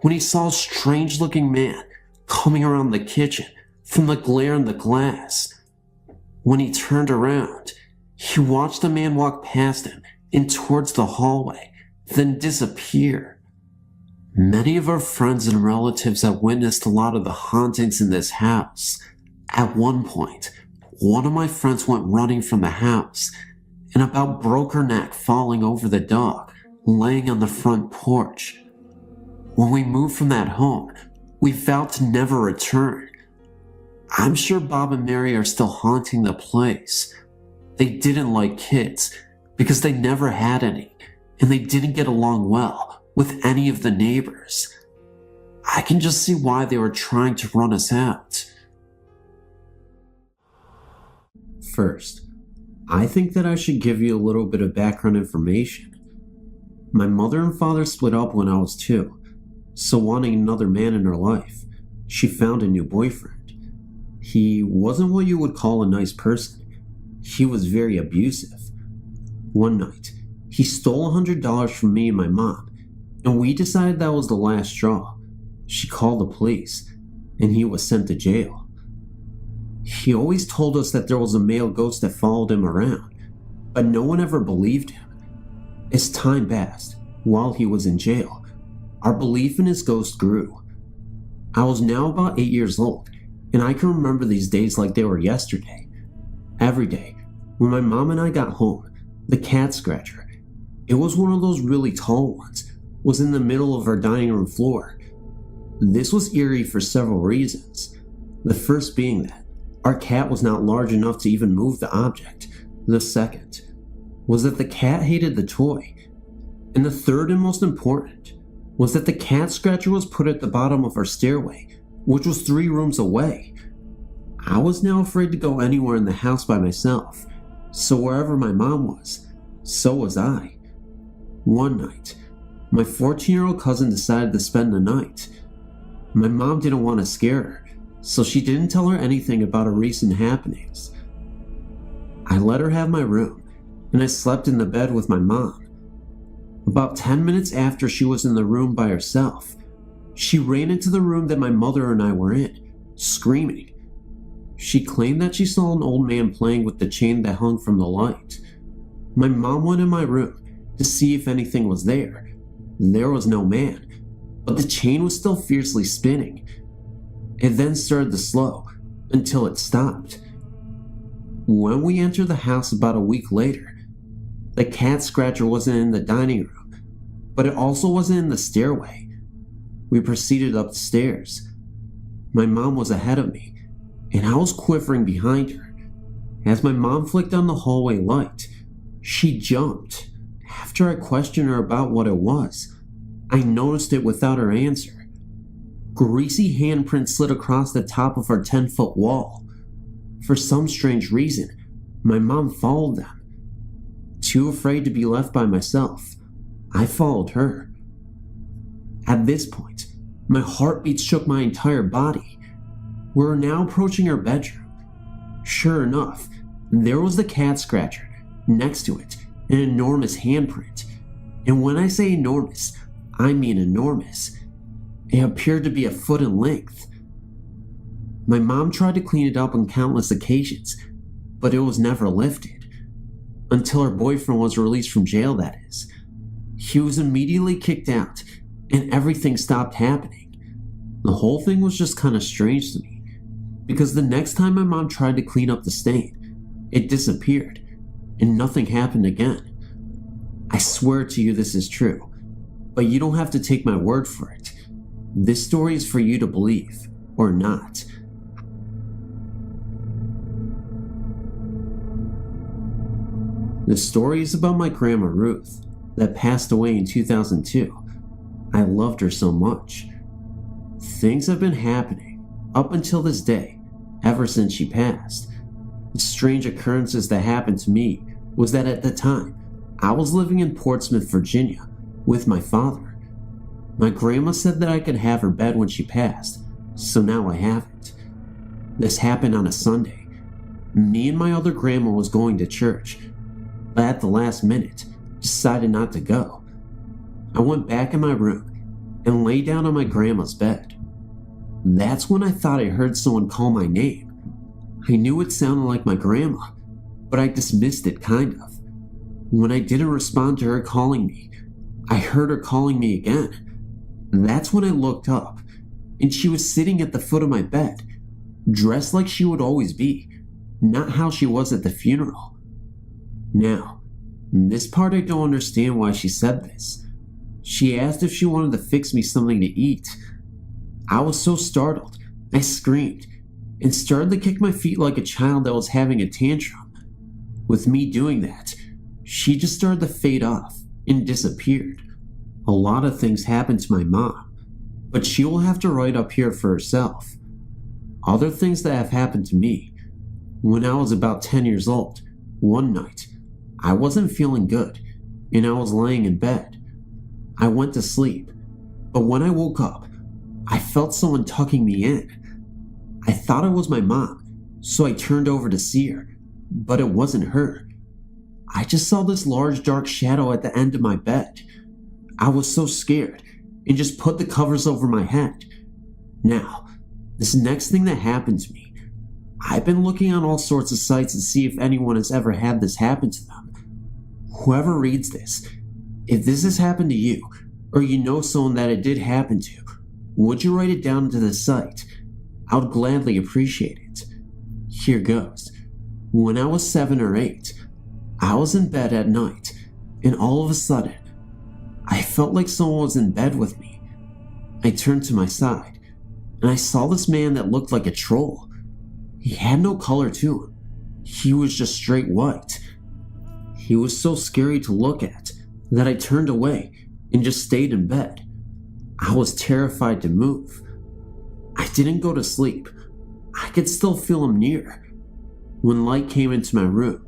when he saw a strange-looking man coming around the kitchen from the glare in the glass. When he turned around, he watched the man walk past him and towards the hallway, then disappear. Many of our friends and relatives have witnessed a lot of the hauntings in this house. At one point, one of my friends went running from the house and about broke her neck falling over the dog, laying on the front porch. When we moved from that home, we vowed to never return. I'm sure Bob and Mary are still haunting the place. They didn't like kids because they never had any, and they didn't get along well with any of the neighbors. I can just see why they were trying to run us out. First, I think that I should give you a little bit of background information. My mother and father split up when I was 2, so wanting another man in her life, she found a new boyfriend. He wasn't what you would call a nice person. He was very abusive. One night, he stole $100 from me and my mom, and we decided that was the last straw. She called the police, and he was sent to jail. He always told us that there was a male ghost that followed him around, but no one ever believed him. As time passed, while he was in jail, our belief in his ghost grew. I was now about 8 years old, and I can remember these days like they were yesterday. Every day, when my mom and I got home, the cat scratcher, it was one of those really tall ones, was in the middle of our dining room floor. This was eerie for several reasons. The first being that our cat was not large enough to even move the object. The second was that the cat hated the toy. And the third and most important was that the cat scratcher was put at the bottom of our stairway, which was 3 rooms away. I was now afraid to go anywhere in the house by myself, so wherever my mom was, so was I. One night, my 14-year-old cousin decided to spend the night. My mom didn't want to scare her, so she didn't tell her anything about her recent happenings. I let her have my room, and I slept in the bed with my mom. About 10 minutes after she was in the room by herself, she ran into the room that my mother and I were in, screaming. She claimed that she saw an old man playing with the chain that hung from the light. My mom went in my room to see if anything was there. There was no man, but the chain was still fiercely spinning. It then started to slow until it stopped. When we entered the house about a week later, the cat scratcher wasn't in the dining room, but it also wasn't in the stairway. We proceeded up the stairs. My mom was ahead of me, and I was quivering behind her. As my mom flicked on the hallway light, she jumped. After I questioned her about what it was, I noticed it without her answer. Greasy handprints slid across the top of our 10-foot wall. For some strange reason, my mom followed them. Too afraid to be left by myself, I followed her. At this point, my heartbeats shook my entire body. We were now approaching our bedroom. Sure enough, there was the cat scratcher. Next to it, an enormous handprint. And when I say enormous, I mean enormous. It appeared to be a foot in length. My mom tried to clean it up on countless occasions, but it was never lifted. Until her boyfriend was released from jail, that is. He was immediately kicked out, and everything stopped happening. The whole thing was just kind of strange to me, because the next time my mom tried to clean up the stain, it disappeared, and nothing happened again. I swear to you this is true, but you don't have to take my word for it. This story is for you to believe, or not. The story is about my grandma Ruth, that passed away in 2002. I loved her so much. Things have been happening up until this day, ever since she passed. The strange occurrences that happened to me was that at the time, I was living in Portsmouth, Virginia, with my father. My grandma said that I could have her bed when she passed, so now I have it. This happened on a Sunday. Me and my other grandma was going to church, but at the last minute, decided not to go. I went back in my room and lay down on my grandma's bed. That's when I thought I heard someone call my name. I knew it sounded like my grandma, but I dismissed it kind of. When I didn't respond to her calling me, I heard her calling me again. That's when I looked up, and she was sitting at the foot of my bed, dressed like she would always be, not how she was at the funeral. Now, this part I don't understand why she said this. She asked if she wanted to fix me something to eat. I was so startled, I screamed, and started to kick my feet like a child that was having a tantrum. With me doing that, she just started to fade off and disappeared. A lot of things happened to my mom, but she will have to write up here for herself. Other things that have happened to me. When I was about 10 years old, one night, I wasn't feeling good, and I was laying in bed. I went to sleep, but when I woke up, I felt someone tucking me in. I thought it was my mom, so I turned over to see her, but it wasn't her. I just saw this large dark shadow at the end of my bed. I was so scared and just put the covers over my head. Now, this next thing that happened to me, I've been looking on all sorts of sites to see if anyone has ever had this happen to them. Whoever reads this, if this has happened to you, or you know someone that it did happen to, would you write it down to the site? I would gladly appreciate it. Here goes. When I was 7 or 8, I was in bed at night, and all of a sudden, I felt like someone was in bed with me. I turned to my side, and I saw this man that looked like a troll. He had no color to him. He was just straight white. He was so scary to look at that I turned away and just stayed in bed. I was terrified to move. I didn't go to sleep. I could still feel him near. When light came into my room,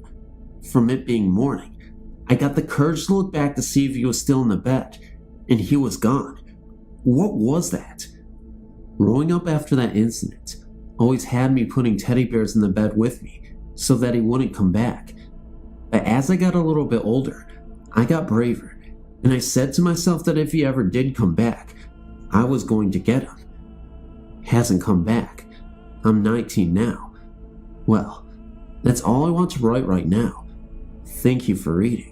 from it being morning, I got the courage to look back to see if he was still in the bed, and he was gone. What was that? Growing up after that incident always had me putting teddy bears in the bed with me so that he wouldn't come back. But as I got a little bit older, I got braver, and I said to myself that if he ever did come back, I was going to get him. Hasn't come back. I'm 19 now. Well, that's all I want to write right now. Thank you for reading.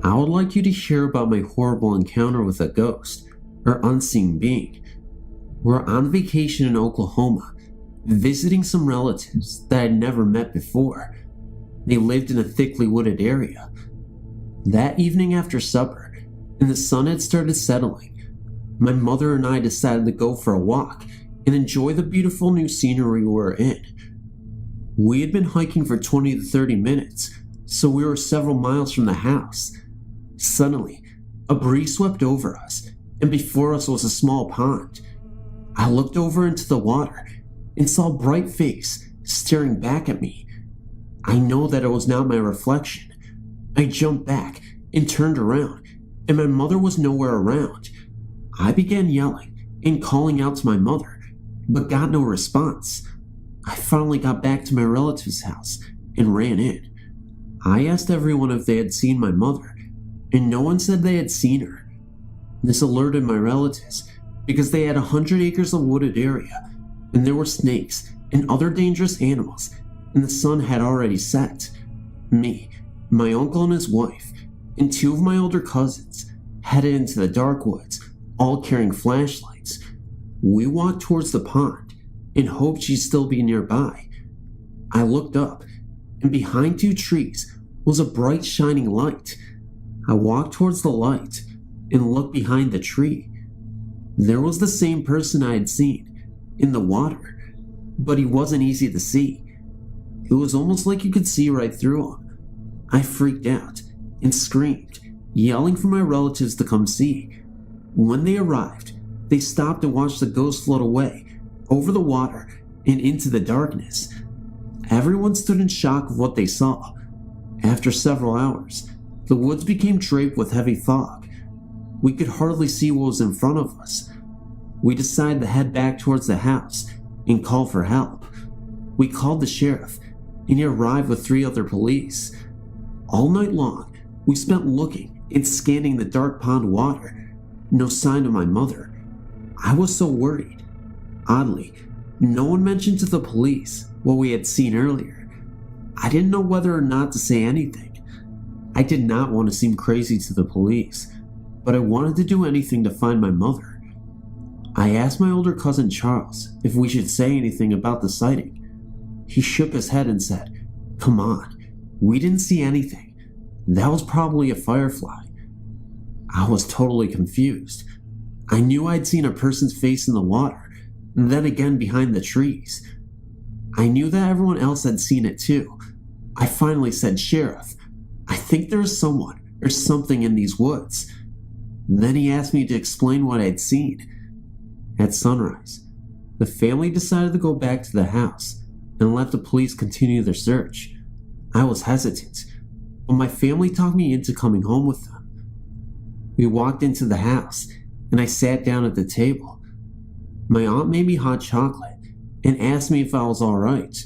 I would like you to hear about my horrible encounter with a ghost, or unseen being. We're on vacation in Oklahoma, visiting some relatives that I'd never met before. They lived in a thickly wooded area. That evening after supper, and the sun had started settling, my mother and I decided to go for a walk and enjoy the beautiful new scenery we were in. We had been hiking for 20 to 30 minutes, so we were several miles from the house. Suddenly, a breeze swept over us, and before us was a small pond. I looked over into the water and saw a bright face staring back at me. I know that it was not my reflection. I jumped back and turned around, and my mother was nowhere around. I began yelling and calling out to my mother, but got no response. I finally got back to my relative's house and ran in. I asked everyone if they had seen my mother, and no one said they had seen her. This alerted my relatives because they had 100 acres of wooded area, and there were snakes and other dangerous animals, and the sun had already set. Me, my uncle and his wife, and 2 of my older cousins headed into the dark woods, all carrying flashlights. We walked towards the pond and hoped she'd still be nearby. I looked up, and behind 2 trees was a bright shining light. I walked towards the light and looked behind the tree. There was the same person I had seen in the water, but he wasn't easy to see. It was almost like you could see right through him. I freaked out and screamed, yelling for my relatives to come see. When they arrived, they stopped and watched the ghost float away over the water and into the darkness. Everyone stood in shock of what they saw. After several hours, the woods became draped with heavy fog. We could hardly see what was in front of us. We decided to head back towards the house and call for help. We called the sheriff, and he arrived with 3 other police. All night long, we spent looking and scanning the dark pond water. No sign of my mother. I was so worried. Oddly, no one mentioned to the police what we had seen earlier. I didn't know whether or not to say anything. I did not want to seem crazy to the police, but I wanted to do anything to find my mother. I asked my older cousin Charles if we should say anything about the sighting. He shook his head and said, "Come on, we didn't see anything. That was probably a firefly." I was totally confused. I knew I'd seen a person's face in the water, and then again behind the trees. I knew that everyone else had seen it too. I finally said, "Sheriff, I think there is someone or something in these woods." Then he asked me to explain what I had seen. At sunrise, the family decided to go back to the house and let the police continue their search. I was hesitant, but my family talked me into coming home with them. We walked into the house, and I sat down at the table. My aunt made me hot chocolate and asked me if I was alright.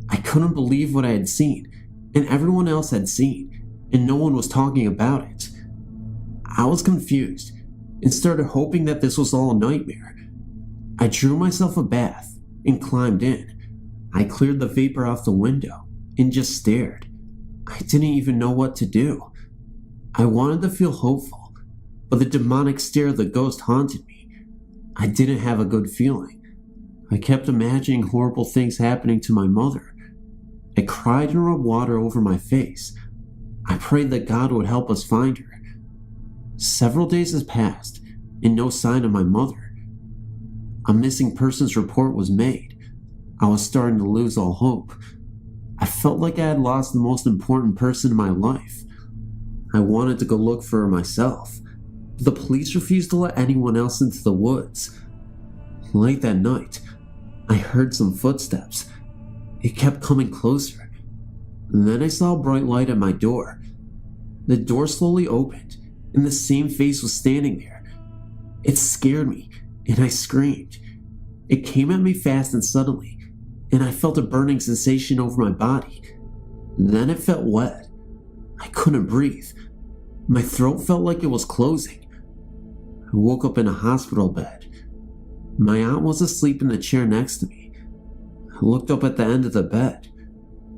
I couldn't believe what I had seen, and everyone else had seen, and no one was talking about it. I was confused and started hoping that this was all a nightmare. I drew myself a bath and climbed in. I cleared the vapor off the window and just stared. I didn't even know what to do. I wanted to feel hopeful, but the demonic stare of the ghost haunted me. I didn't have a good feeling. I kept imagining horrible things happening to my mother. I cried and rubbed water over my face. I prayed that God would help us find her. Several days has passed, and no sign of my mother. A missing persons report was made. I was starting to lose all hope. I felt like I had lost the most important person in my life. I wanted to go look for her myself, but the police refused to let anyone else into the woods. Late that night, I heard some footsteps. It kept coming closer. And then I saw a bright light at my door. The door slowly opened, and the same face was standing there. It scared me, and I screamed. It came at me fast and suddenly, and I felt a burning sensation over my body. Then it felt wet. I couldn't breathe. My throat felt like it was closing. I woke up in a hospital bed. My aunt was asleep in the chair next to me. I looked up at the end of the bed.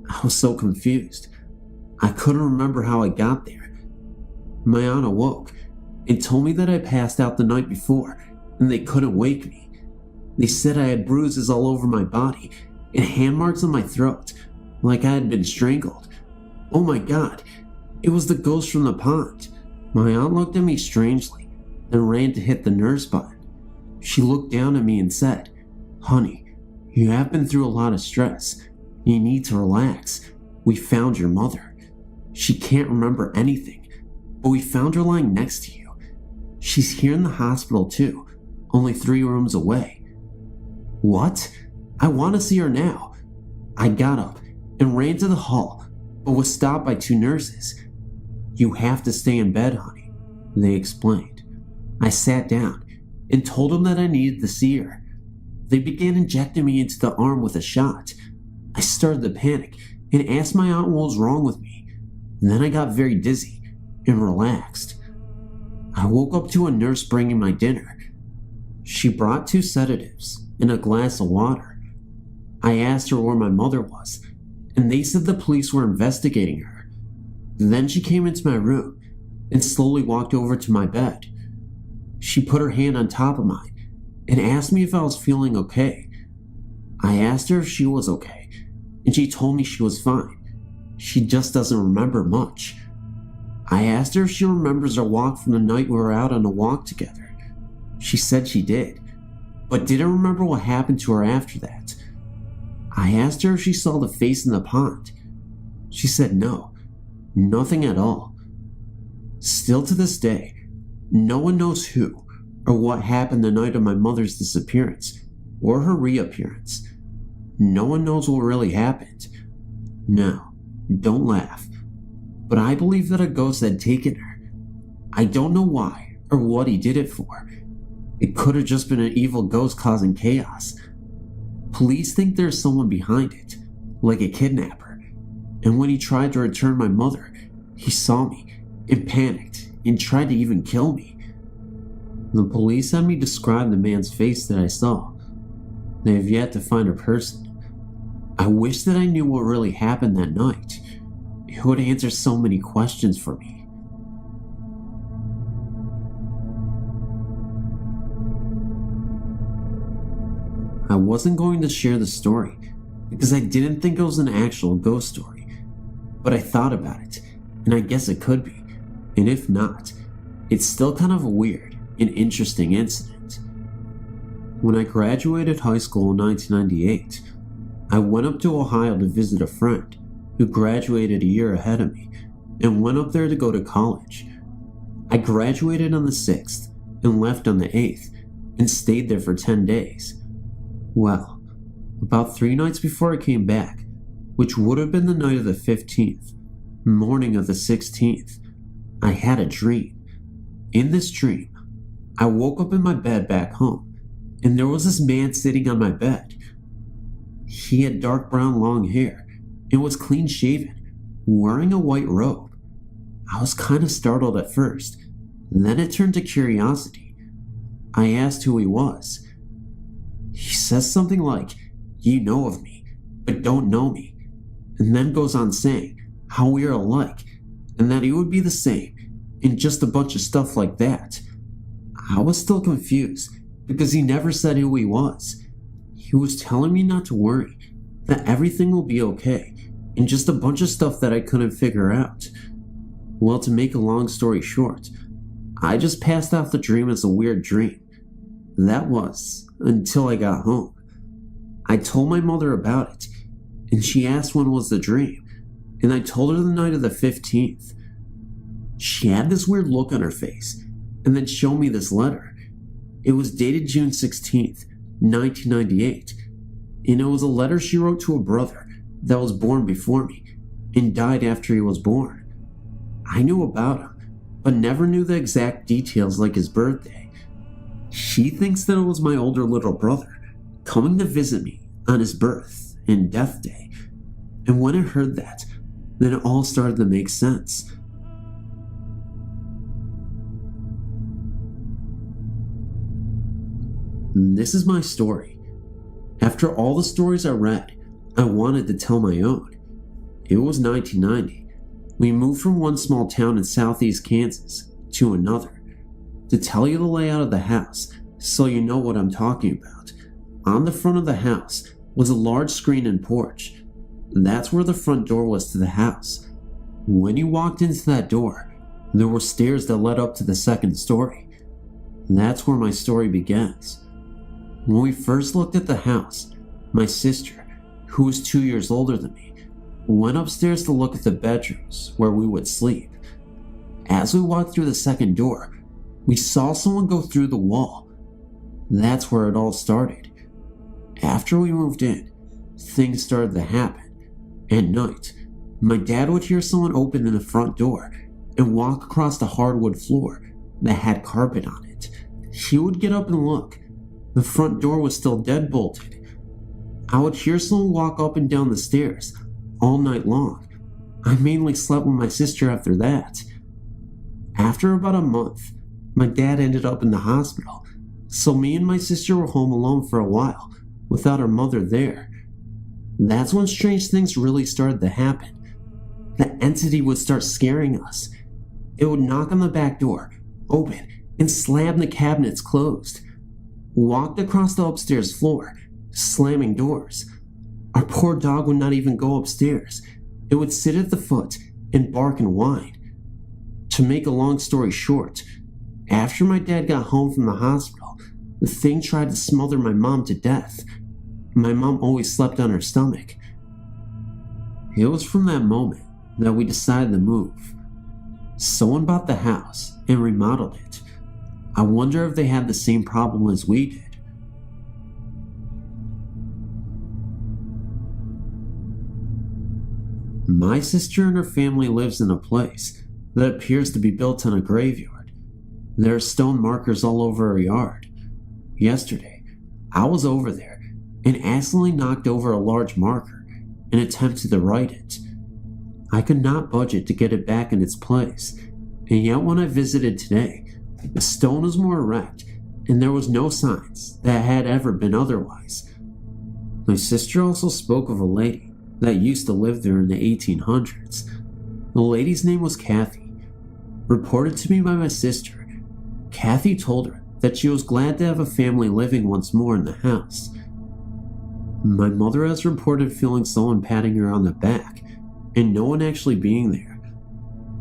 I was so confused. I couldn't remember how I got there. My aunt awoke and told me that I passed out the night before and they couldn't wake me. They said I had bruises all over my body and hand marks on my throat, like I had been strangled. Oh my God, it was the ghost from the pond. My aunt looked at me strangely. then ran to hit the nurse button. She looked down at me and said, "Honey, you have been through a lot of stress. You need to relax. We found your mother. She can't remember anything, but we found her lying next to you. She's here in the hospital too, only 3 rooms away." "What? I want to see her now." I got up and ran to the hall, but was stopped by 2 nurses. "You have to stay in bed, honey," they explained. I sat down and told them that I needed to see her. They began injecting me into the arm with a shot. I started to panic and asked my aunt what was wrong with me. Then I got very dizzy and relaxed. I woke up to a nurse bringing my dinner. She brought 2 sedatives and a glass of water. I asked her where my mother was, and they said the police were investigating her. Then she came into my room and slowly walked over to my bed. She put her hand on top of mine and asked me if I was feeling okay. I asked her if she was okay, and she told me she was fine. She just doesn't remember much. I asked her if she remembers our walk from the night we were out on a walk together. She said she did, but didn't remember what happened to her after that. I asked her if she saw the face in the pond. She said no, nothing at all. Still to this day, no one knows who or what happened the night of my mother's disappearance or her reappearance. No one knows what really happened. No, don't laugh, but I believe that a ghost had taken her. I don't know why or what he did it for. It could have just been an evil ghost causing chaos. Police think there's someone behind it, like a kidnapper. And when he tried to return my mother, he saw me and panicked and tried to even kill me. The police had me describe the man's face that I saw. They have yet to find a person. I wish that I knew what really happened that night. It would answer so many questions for me. I wasn't going to share the story because I didn't think it was an actual ghost story, but I thought about it, and I guess it could be, and if not, it's still kind of a weird and interesting incident. When I graduated high school in 1998, I went up to Ohio to visit a friend who graduated a year ahead of me and went up there to go to college. I graduated on the 6th and left on the 8th and stayed there for 10 days. Well, about 3 nights before I came back, which would have been the night of the 15th, morning of the 16th, I had a dream. In this dream, I woke up in my bed back home, and there was this man sitting on my bed. He had dark brown long hair and was clean shaven, wearing a white robe. I was kind of startled at first, then it turned to curiosity. I asked who he was. He says something like, "You know of me, but don't know me," and then goes on saying how we are alike and that he would be the same, and just a bunch of stuff like that. I was still confused because he never said who he was. He was telling me not to worry, that everything will be okay, and just a bunch of stuff that I couldn't figure out. Well, to make a long story short, I just passed off the dream as a weird dream. That was until I got home. I told my mother about it, and she asked when was the dream, and I told her the night of the 15th. She had this weird look on her face, and then showed me this letter. It was dated June 16th, 1998, and it was a letter she wrote to a brother that was born before me and died after he was born. I knew about him, but never knew the exact details like his birthday. She thinks that it was my older little brother coming to visit me on his birth and death day, and when I heard that, then it all started to make sense. This is my story. After all the stories I read, I wanted to tell my own. It was 1990. We moved from one small town in southeast Kansas to another. To tell you the layout of the house, so you know what I'm talking about, on the front of the house was a large screen and porch. That's where the front door was to the house. When you walked into that door, there were stairs that led up to the second story. That's where my story begins. When we first looked at the house, my sister, who was 2 years older than me, went upstairs to look at the bedrooms where we would sleep. As we walked through the second door, we saw someone go through the wall. That's where it all started. After we moved in, things started to happen. At night, my dad would hear someone open in the front door and walk across the hardwood floor that had carpet on it. He would get up and look. The front door was still deadbolted. I would hear someone walk up and down the stairs all night long. I mainly slept with my sister after that. After about a month, my dad ended up in the hospital, so me and my sister were home alone for a while, without our mother there. That's when strange things really started to happen. The entity would start scaring us. It would knock on the back door, open, and slam the cabinets closed. Walked across the upstairs floor, slamming doors. Our poor dog would not even go upstairs. It would sit at the foot and bark and whine. To make a long story short, after my dad got home from the hospital, the thing tried to smother my mom to death. My mom always slept on her stomach. It was from that moment that we decided to move. Someone bought the house and remodeled it. I wonder if they had the same problem as we did. My sister and her family lives in a place that appears to be built on a graveyard. There are stone markers all over our yard. Yesterday, I was over there and accidentally knocked over a large marker and attempted to write it. I could not budget to get it back in its place, and yet when I visited today, the stone was more erect and there was no signs that it had ever been otherwise. My sister also spoke of a lady that used to live there in the 1800s. The lady's name was Kathy. Reported to me by my sister, Kathy told her that she was glad to have a family living once more in the house. My mother has reported feeling someone patting her on the back and no one actually being there.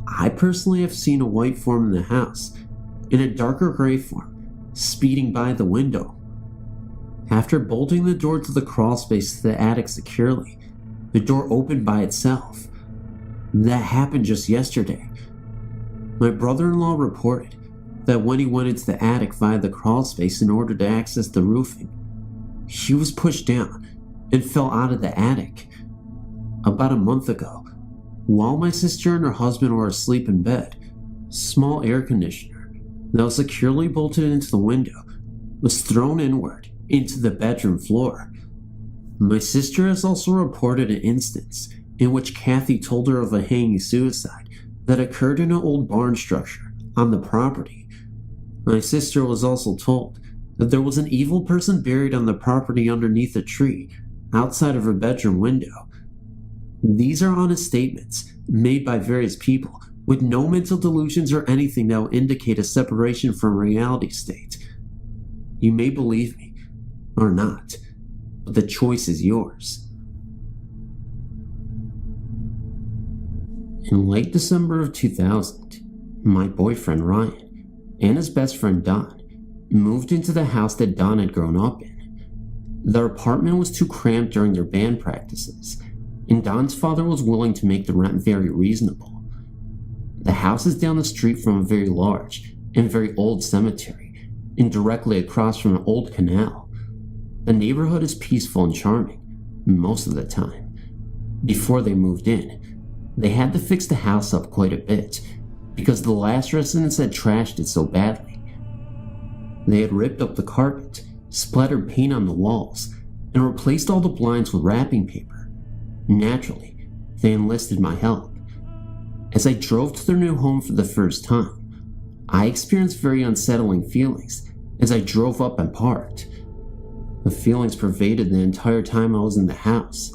I personally have seen a white form in the house and a darker gray form speeding by the window. After bolting the door to the crawlspace to the attic securely, the door opened by itself. That happened just yesterday. My brother-in-law reported that when he went into the attic via the crawlspace in order to access the roofing, he was pushed down and fell out of the attic. About a month ago, while my sister and her husband were asleep in bed, a small air conditioner that was securely bolted into the window was thrown inward into the bedroom floor. My sister has also reported an instance in which Kathy told her of a hanging suicide that occurred in an old barn structure on the property. My sister was also told that there was an evil person buried on the property underneath a tree outside of her bedroom window. These are honest statements made by various people with no mental delusions or anything that will indicate a separation from reality state. You may believe me or not, but the choice is yours. In late December of 2000, my boyfriend Ryan and his best friend Don moved into the house that Don had grown up in. Their apartment was too cramped during their band practices, and Don's father was willing to make the rent very reasonable. The house is down the street from a very large and very old cemetery, and directly across from an old canal. The neighborhood is peaceful and charming, most of the time. Before they moved in, they had to fix the house up quite a bit, because the last residents had trashed it so badly. They had ripped up the carpet, splattered paint on the walls, and replaced all the blinds with wrapping paper. Naturally, they enlisted my help. As I drove to their new home for the first time, I experienced very unsettling feelings as I drove up and parked. The feelings pervaded the entire time I was in the house.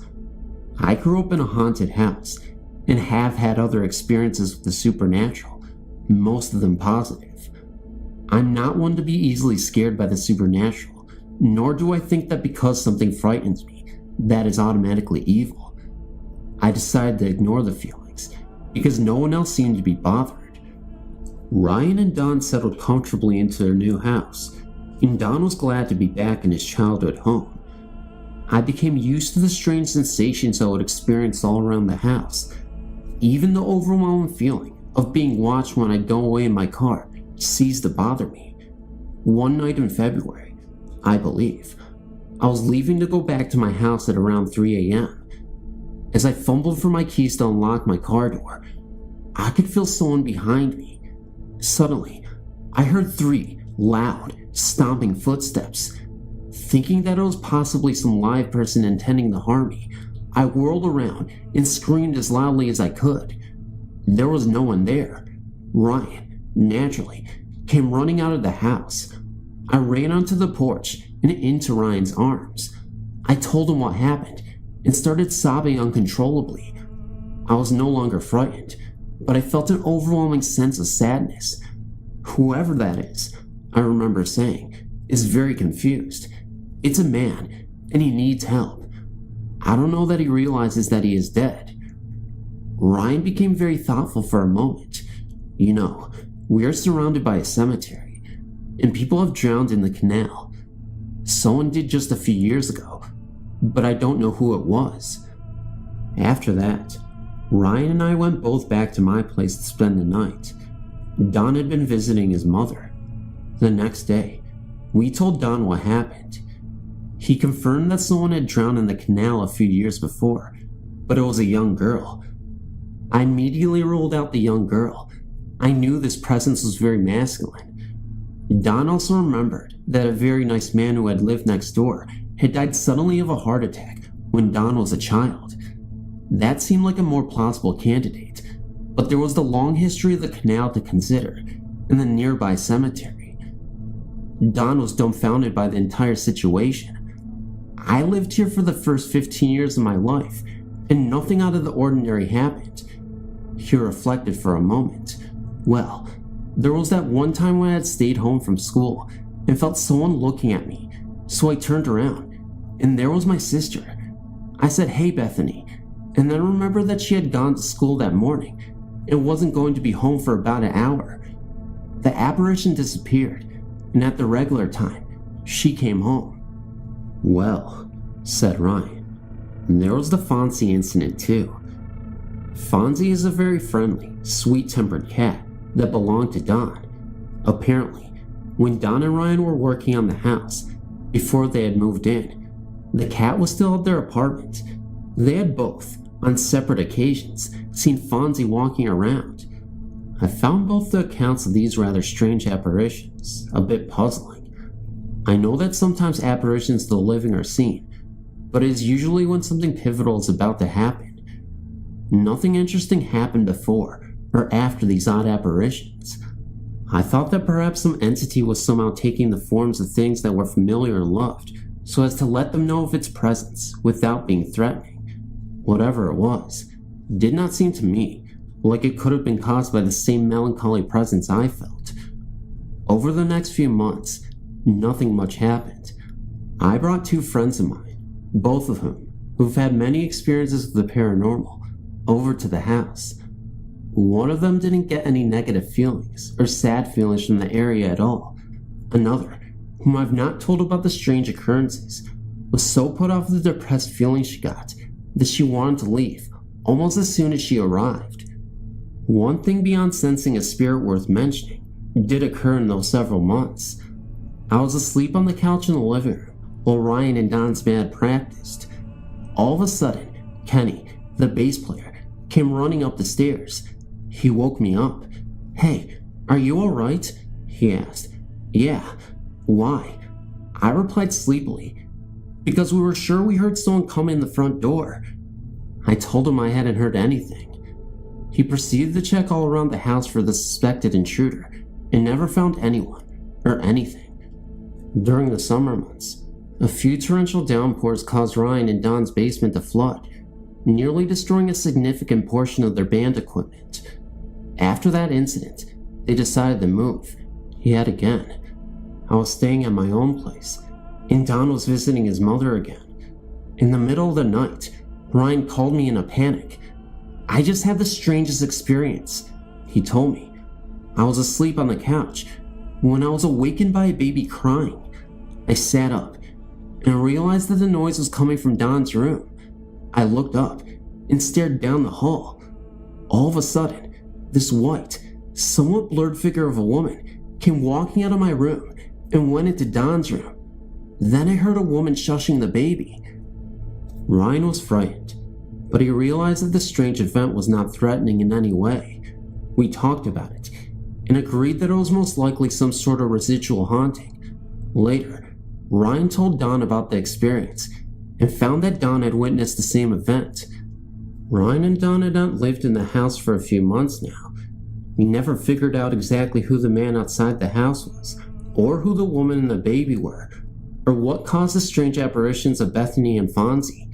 I grew up in a haunted house and have had other experiences with the supernatural, most of them positive. I'm not one to be easily scared by the supernatural, nor do I think that because something frightens me, that is automatically evil. I decided to ignore the feelings, because no one else seemed to be bothered. Ryan and Don settled comfortably into their new house, and Don was glad to be back in his childhood home. I became used to the strange sensations I would experience all around the house. Even the overwhelming feeling of being watched when I'd go away in my car ceased to bother me. One night in February, I believe, I was leaving to go back to my house at around 3 a.m. As I fumbled for my keys to unlock my car door, I could feel someone behind me. Suddenly, I heard 3 loud, stomping footsteps. Thinking that it was possibly some live person intending to harm me, I whirled around and screamed as loudly as I could. There was no one there. Ryan, naturally, came running out of the house. I ran onto the porch and into Ryan's arms. I told him what happened and started sobbing uncontrollably. I was no longer frightened, but I felt an overwhelming sense of sadness. Whoever that is, I remember saying, is very confused. It's a man, and he needs help. I don't know that he realizes that he is dead. Ryan became very thoughtful for a moment. You know, we are surrounded by a cemetery, and people have drowned in the canal. Someone did just a few years ago, but I don't know who it was. After that, Ryan and I went both back to my place to spend the night. Don had been visiting his mother. The next day, we told Don what happened. He confirmed that someone had drowned in the canal a few years before, but it was a young girl. I immediately ruled out the young girl. I knew this presence was very masculine. Don also remembered that a very nice man who had lived next door had died suddenly of a heart attack when Don was a child. That seemed like a more plausible candidate, but there was the long history of the canal to consider, and the nearby cemetery. Don was dumbfounded by the entire situation. I lived here for the first 15 years of my life, and nothing out of the ordinary happened. He reflected for a moment. Well, there was that one time when I had stayed home from school and felt someone looking at me, so I turned around, and there was my sister. I said, "Hey, Bethany," and then remembered that she had gone to school that morning and wasn't going to be home for about an hour. The apparition disappeared, and at the regular time, she came home. "Well," said Ryan, there was the Fonzie incident too. Fonzie is a very friendly, sweet-tempered cat that belonged to Don. Apparently, when Don and Ryan were working on the house, before they had moved in, the cat was still at their apartment. They had both, on separate occasions, seen Fonzie walking around. I found both the accounts of these rather strange apparitions a bit puzzling. I know that sometimes apparitions of the living are seen, but it is usually when something pivotal is about to happen. Nothing interesting happened before or after these odd apparitions. I thought that perhaps some entity was somehow taking the forms of things that were familiar and loved, so as to let them know of its presence without being threatening. Whatever it was, did not seem to me like it could have been caused by the same melancholy presence I felt. Over the next few months, nothing much happened. I brought 2 friends of mine, both of whom who've had many experiences with the paranormal, over to the house. One of them didn't get any negative feelings or sad feelings from the area at all. Another, whom I've not told about the strange occurrences, was so put off the depressed feeling she got that she wanted to leave almost as soon as she arrived. One thing beyond sensing a spirit worth mentioning did occur in those several months. I was asleep on the couch in the living room while Ryan and Don's band practiced. All of a sudden, Kenny, the bass player, came running up the stairs. He woke me up. "Hey, are you alright?" he asked. "Yeah. Why?" I replied sleepily, "Because we were sure we heard someone come in the front door." I told him I hadn't heard anything. He proceeded to check all around the house for the suspected intruder and never found anyone or anything. During the summer months, a few torrential downpours caused Ryan and Don's basement to flood, nearly destroying a significant portion of their band equipment. After that incident, they decided to move yet again. I was staying at my own place, and Don was visiting his mother again. In the middle of the night, Ryan called me in a panic. "I just had the strangest experience," he told me. I was asleep on the couch when I was awakened by a baby crying. I sat up and realized that the noise was coming from Don's room. I looked up and stared down the hall. All of a sudden, this white, somewhat blurred figure of a woman came walking out of my room and went into Don's room. Then I heard a woman shushing the baby. Ryan was frightened, but he realized that the strange event was not threatening in any way. We talked about it and agreed that it was most likely some sort of residual haunting. Later, Ryan told Don about the experience and found that Don had witnessed the same event. Ryan and Don had not lived in the house for a few months now. We never figured out exactly who the man outside the house was, or who the woman and the baby were, or what caused the strange apparitions of Bethany and Fonzie.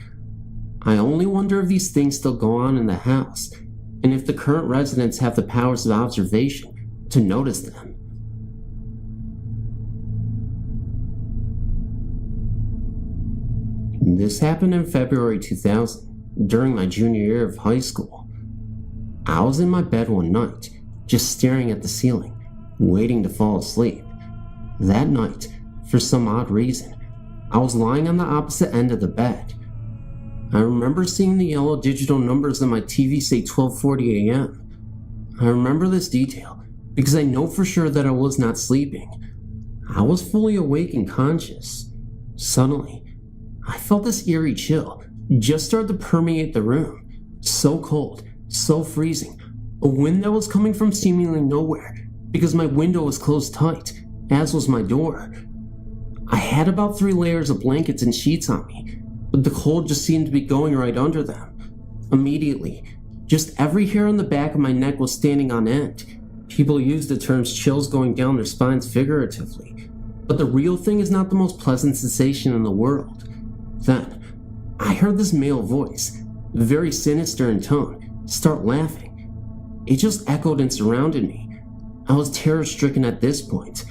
I only wonder if these things still go on in the house, and if the current residents have the powers of observation to notice them. This happened in February 2000, during my junior year of high school. I was in my bed one night, just staring at the ceiling, waiting to fall asleep. That night, for some odd reason, I was lying on the opposite end of the bed. I remember seeing the yellow digital numbers on my TV say 12:40 a.m. I remember this detail because I know for sure that I was not sleeping. I was fully awake and conscious. Suddenly, I felt this eerie chill just start to permeate the room. So cold, so freezing. A wind that was coming from seemingly nowhere because my window was closed tight, as was my door. I had about 3 layers of blankets and sheets on me, but the cold just seemed to be going right under them. Immediately, just every hair on the back of my neck was standing on end. People use the terms chills going down their spines figuratively, but the real thing is not the most pleasant sensation in the world. Then, I heard this male voice, very sinister in tone, start laughing. It just echoed and surrounded me. I was terror-stricken at this point.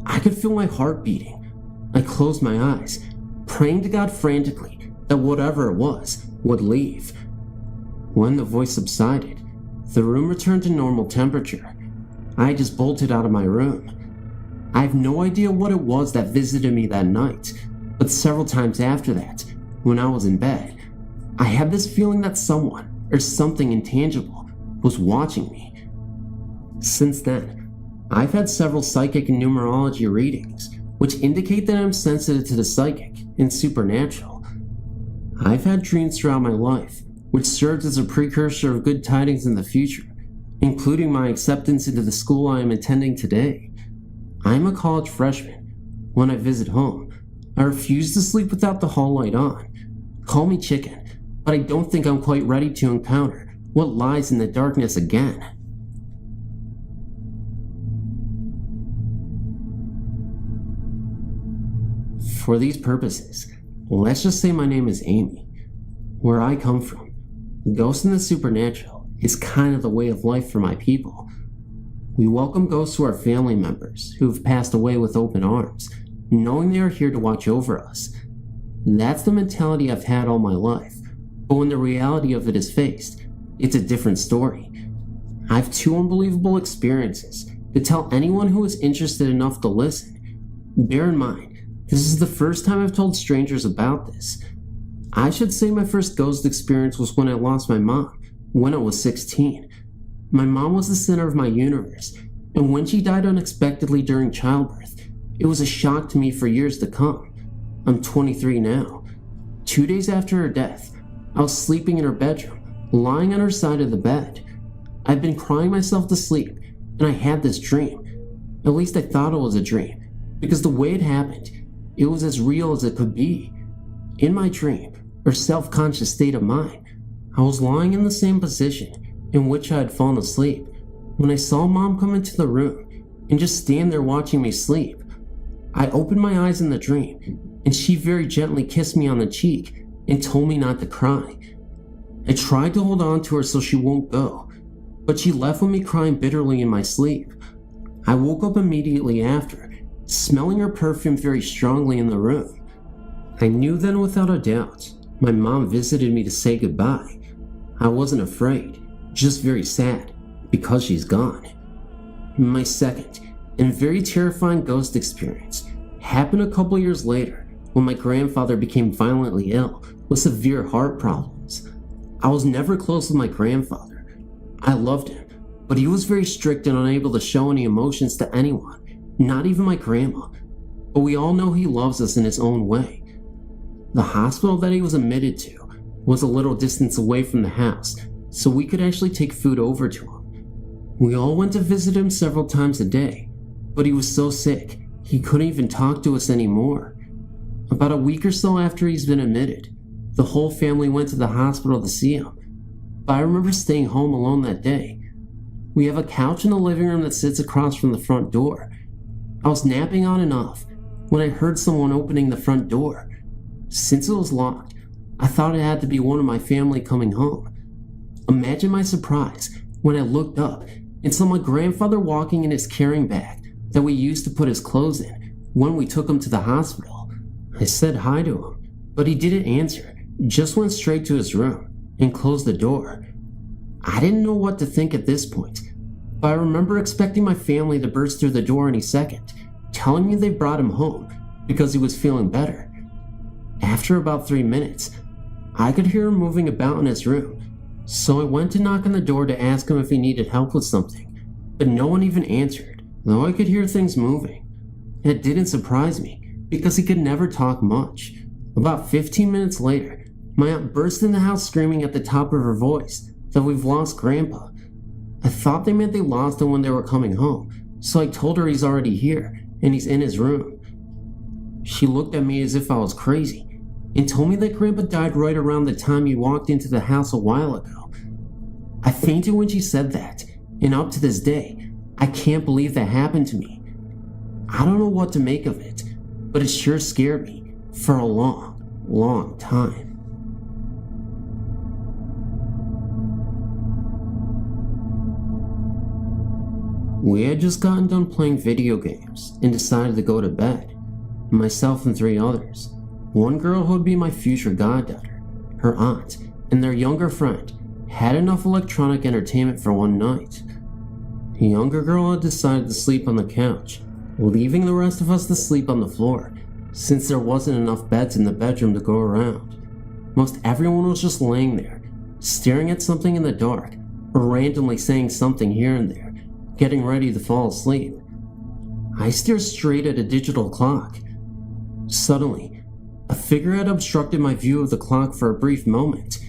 I could feel my heart beating. I closed my eyes, praying to God frantically that whatever it was would leave. When the voice subsided, the room returned to normal temperature. I just bolted out of my room. I have no idea what it was that visited me that night, but several times after that, when I was in bed, I had this feeling that someone or something intangible was watching me. Since then, I've had several psychic and numerology readings, which indicate that I'm sensitive to the psychic and supernatural. I've had dreams throughout my life, which served as a precursor of good tidings in the future, including my acceptance into the school I am attending today. I am a college freshman. When I visit home, I refuse to sleep without the hall light on. Call me chicken, but I don't think I'm quite ready to encounter what lies in the darkness again. For these purposes, let's just say my name is Amy. Where I come from, ghosts and the supernatural is kind of the way of life for my people. We welcome ghosts to our family members who have passed away with open arms, knowing they are here to watch over us. That's the mentality I've had all my life, but when the reality of it is faced, it's a different story. I have 2 unbelievable experiences to tell anyone who is interested enough to listen. Bear in mind, this is the first time I've told strangers about this. I should say my first ghost experience was when I lost my mom, when I was 16. My mom was the center of my universe, and when she died unexpectedly during childbirth, it was a shock to me for years to come. I'm 23 now. 2 days after her death, I was sleeping in her bedroom, lying on her side of the bed. I'd been crying myself to sleep, and I had this dream. At least I thought it was a dream, because the way it happened, it was as real as it could be. In my dream, or self-conscious state of mind, I was lying in the same position in which I had fallen asleep when I saw Mom come into the room and just stand there watching me sleep. I opened my eyes in the dream, and she very gently kissed me on the cheek and told me not to cry. I tried to hold on to her so she won't go, but she left with me crying bitterly in my sleep. I woke up immediately after, smelling her perfume very strongly in the room. I knew then without a doubt, my mom visited me to say goodbye. I wasn't afraid, just very sad, because she's gone. My second and very terrifying ghost experience happened a couple years later when my grandfather became violently ill with severe heart problems. I was never close with my grandfather. I loved him, but he was very strict and unable to show any emotions to anyone, not even my grandma. But we all know he loves us in his own way. The hospital that he was admitted to was a little distance away from the house, so we could actually take food over to him. We all went to visit him several times a day, but he was so sick, he couldn't even talk to us anymore. About a week or so after he's been admitted, the whole family went to the hospital to see him, but I remember staying home alone that day. We have a couch in the living room that sits across from the front door. I was napping on and off when I heard someone opening the front door. Since it was locked, I thought it had to be one of my family coming home. Imagine my surprise when I looked up and saw my grandfather walking in his carrying bag that we used to put his clothes in when we took him to the hospital. I said hi to him, but he didn't answer, just went straight to his room and closed the door. I didn't know what to think at this point, but I remember expecting my family to burst through the door any second, telling me they brought him home because he was feeling better. After about 3 minutes, I could hear him moving about in his room, so I went to knock on the door to ask him if he needed help with something, but no one even answered, though I could hear things moving. It didn't surprise me, because he could never talk much. About 15 minutes later, my aunt burst in the house screaming at the top of her voice that we've lost Grandpa. I thought they meant they lost him when they were coming home, so I told her he's already here, and he's in his room. She looked at me as if I was crazy, and told me that Grandpa died right around the time he walked into the house a while ago. I fainted when she said that, and up to this day, I can't believe that happened to me. I don't know what to make of it, but it sure scared me for a long, long time. We had just gotten done playing video games and decided to go to bed, myself and 3 others. One girl who would be my future goddaughter, her aunt, and their younger friend had enough electronic entertainment for one night. The younger girl had decided to sleep on the couch, leaving the rest of us to sleep on the floor, since there wasn't enough beds in the bedroom to go around. Most everyone was just laying there, staring at something in the dark, or randomly saying something here and there, getting ready to fall asleep. I stared straight at a digital clock. Suddenly, a figure had obstructed my view of the clock for a brief moment.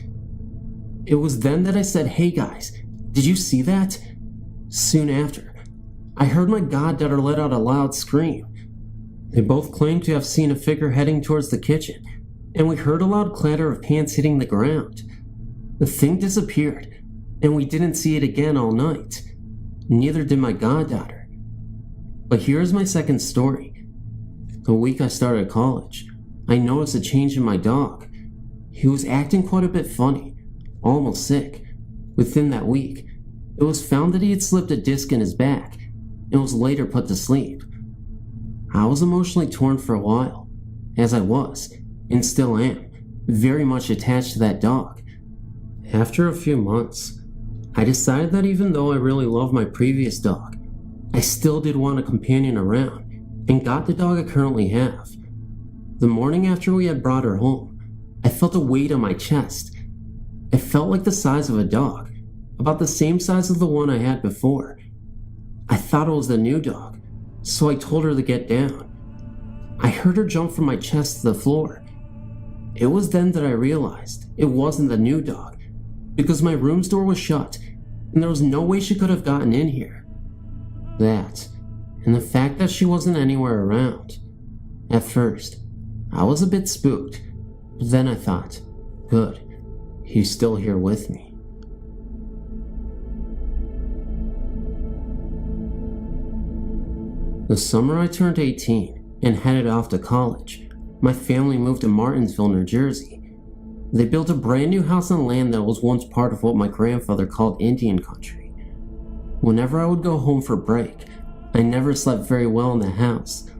It was then that I said, "Hey guys, did you see that?" Soon after, I heard my goddaughter let out a loud scream. They both claimed to have seen a figure heading towards the kitchen, and we heard a loud clatter of pans hitting the ground. The thing disappeared, and we didn't see it again all night. Neither did my goddaughter. But here's my second story. The week I started college, I noticed a change in my dog. He was acting quite a bit funny, almost sick. Within that week, it was found that he had slipped a disc in his back and was later put to sleep. I was emotionally torn for a while, as I was, and still am, very much attached to that dog. After a few months, I decided that even though I really loved my previous dog, I still did want a companion around, and got the dog I currently have. The morning after we had brought her home, I felt a weight on my chest. It felt like the size of a dog, about the same size as the one I had before. I thought it was the new dog, so I told her to get down. I heard her jump from my chest to the floor. It was then that I realized it wasn't the new dog, because my room's door was shut, and there was no way she could have gotten in here. That, and the fact that she wasn't anywhere around. At first, I was a bit spooked, but then I thought, good, he's still here with me. The summer I turned 18 and headed off to college, my family moved to Martinsville, New Jersey. They built a brand new house on land that was once part of what my grandfather called Indian country. Whenever I would go home for break, I never slept very well in the house.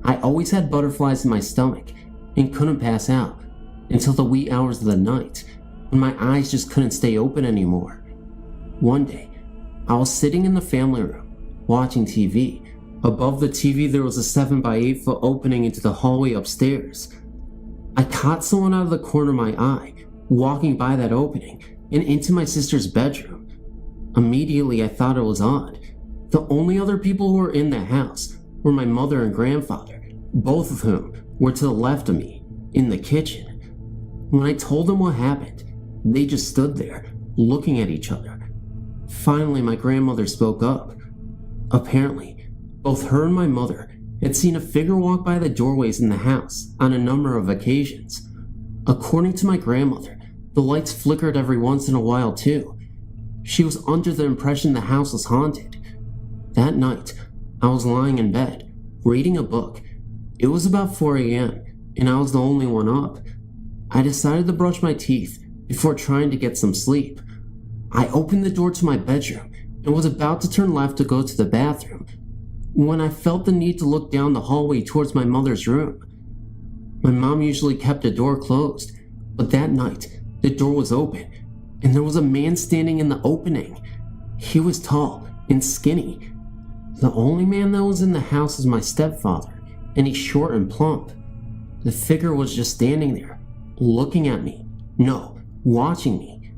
I always had butterflies in my stomach and couldn't pass out until the wee hours of the night when my eyes just couldn't stay open anymore. One day, I was sitting in the family room watching TV. Above the TV, there was a 7 by 8 foot opening into the hallway upstairs. I caught someone out of the corner of my eye, walking by that opening and into my sister's bedroom. Immediately, I thought it was odd. The only other people who were in the house were my mother and grandfather, both of whom were to the left of me, in the kitchen. When I told them what happened, they just stood there, looking at each other. Finally, my grandmother spoke up. Apparently, both her and my mother had seen a figure walk by the doorways in the house on a number of occasions. According to my grandmother, the lights flickered every once in a while too. She was under the impression the house was haunted. That night, I was lying in bed, reading a book. It was about 4 a.m., and I was the only one up. I decided to brush my teeth before trying to get some sleep. I opened the door to my bedroom and was about to turn left to go to the bathroom when I felt the need to look down the hallway towards my mother's room. My mom usually kept the door closed, but that night the door was open and there was a man standing in the opening. He was tall and skinny. The only man that was in the house was my stepfather, and he's short and plump. The figure was just standing there, looking at me. No, watching me.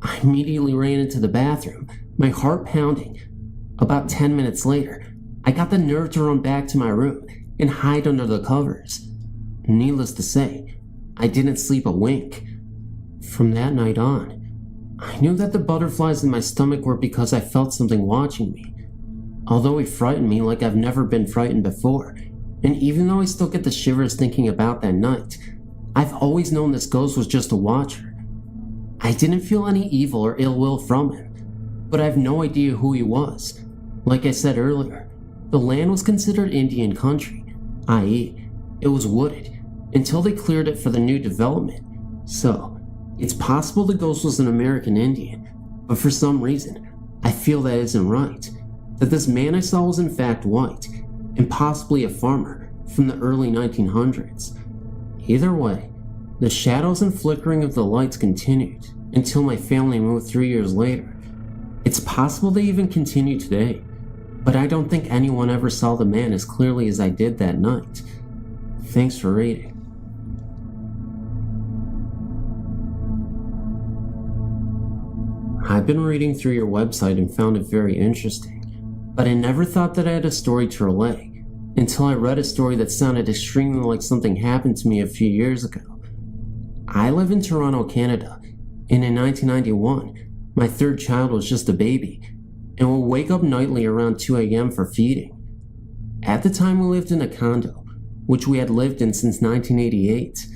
I immediately ran into the bathroom, my heart pounding. About 10 minutes later, I got the nerve to run back to my room and hide under the covers. Needless to say, I didn't sleep a wink. From that night on, I knew that the butterflies in my stomach were because I felt something watching me. Although it frightened me like I've never been frightened before, and even though I still get the shivers thinking about that night, I've always known this ghost was just a watcher. I didn't feel any evil or ill will from him, but I have no idea who he was. Like I said earlier, the land was considered Indian country, i.e., it was wooded, until they cleared it for the new development. So, it's possible the ghost was an American Indian, but for some reason, I feel that isn't right. That this man I saw was in fact white, and possibly a farmer from the early 1900s. Either way, the shadows and flickering of the lights continued until my family moved 3 years later. It's possible they even continue today, but I don't think anyone ever saw the man as clearly as I did that night. Thanks for reading. I've been reading through your website and found it very interesting, but I never thought that I had a story to relay until I read a story that sounded extremely like something happened to me a few years ago. I live in Toronto, Canada, and in 1991, my third child was just a baby and would wake up nightly around 2 a.m. for feeding. At the time, we lived in a condo, which we had lived in since 1988.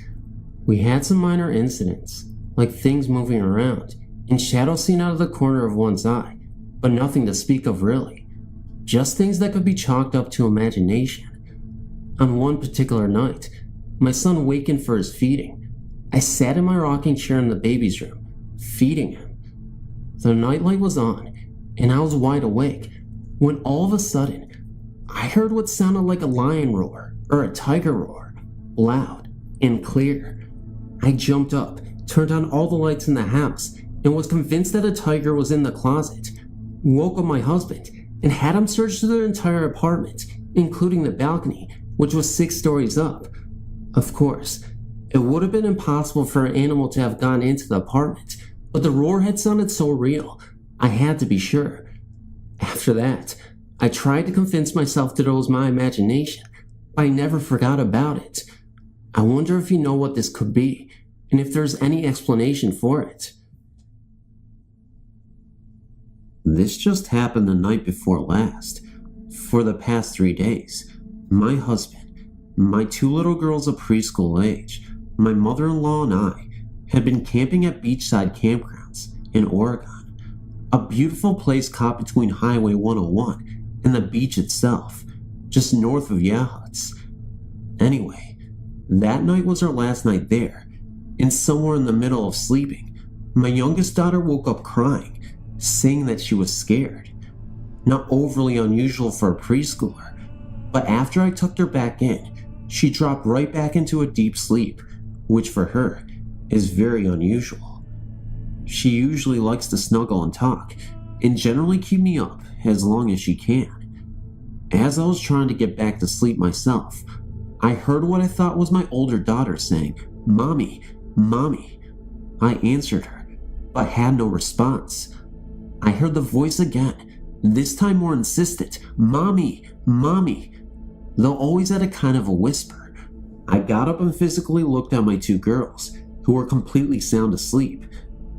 We had some minor incidents, like things moving around and shadows seen out of the corner of one's eye, but nothing to speak of really. Just things that could be chalked up to imagination. On one particular night, my son wakened for his feeding. I sat in my rocking chair in the baby's room, feeding him. The nightlight was on, and I was wide awake, when all of a sudden, I heard what sounded like a lion roar, or a tiger roar, loud and clear. I jumped up, turned on all the lights in the house, and was convinced that a tiger was in the closet. Woke up my husband, and had him search the entire apartment, including the balcony, which was 6 stories up. Of course, it would have been impossible for an animal to have gone into the apartment, but the roar had sounded so real, I had to be sure. After that, I tried to convince myself that it was my imagination, but I never forgot about it. I wonder if you know what this could be, and if there's any explanation for it. This just happened the night before last. For the past 3 days, my husband, my 2 little girls of preschool age, my mother-in-law and I had been camping at beachside campgrounds in Oregon, a beautiful place caught between Highway 101 and the beach itself, just north of Yahutz. Anyway, that night was our last night there, and somewhere in the middle of sleeping, my youngest daughter woke up crying, saying that she was scared. Not overly unusual for a preschooler, but after I tucked her back in, she dropped right back into a deep sleep, which for her is very unusual. She usually likes to snuggle and talk, and generally keep me up as long as she can. As I was trying to get back to sleep myself, I heard what I thought was my older daughter saying, "Mommy, Mommy." I answered her, but had no response. I heard the voice again, this time more insistent, "Mommy, Mommy," though always at a kind of a whisper. I got up and physically looked at my two girls, who were completely sound asleep,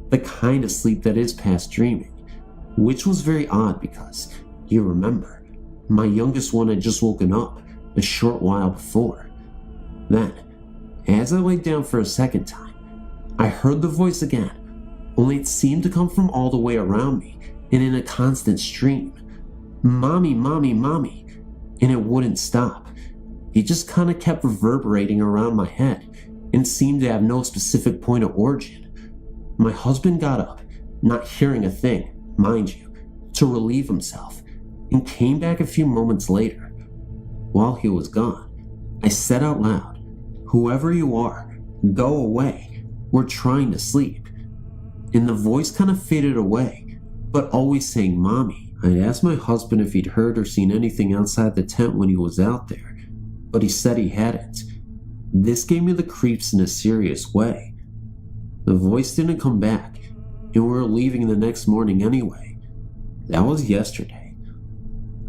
the kind of sleep that is past dreaming, which was very odd because, you remember, my youngest one had just woken up a short while before. Then, as I laid down for a second time, I heard the voice again, only it seemed to come from all the way around me and in a constant stream. "Mommy, Mommy, Mommy," and it wouldn't stop. It just kind of kept reverberating around my head and seemed to have no specific point of origin. My husband got up, not hearing a thing, mind you, to relieve himself, and came back a few moments later. While he was gone, I said out loud, "Whoever you are, go away. We're trying to sleep." And the voice kind of faded away, but always saying "Mommy." I'd asked my husband if he'd heard or seen anything outside the tent when he was out there, but he said he hadn't. This gave me the creeps in a serious way. The voice didn't come back, and we were leaving the next morning anyway. That was yesterday.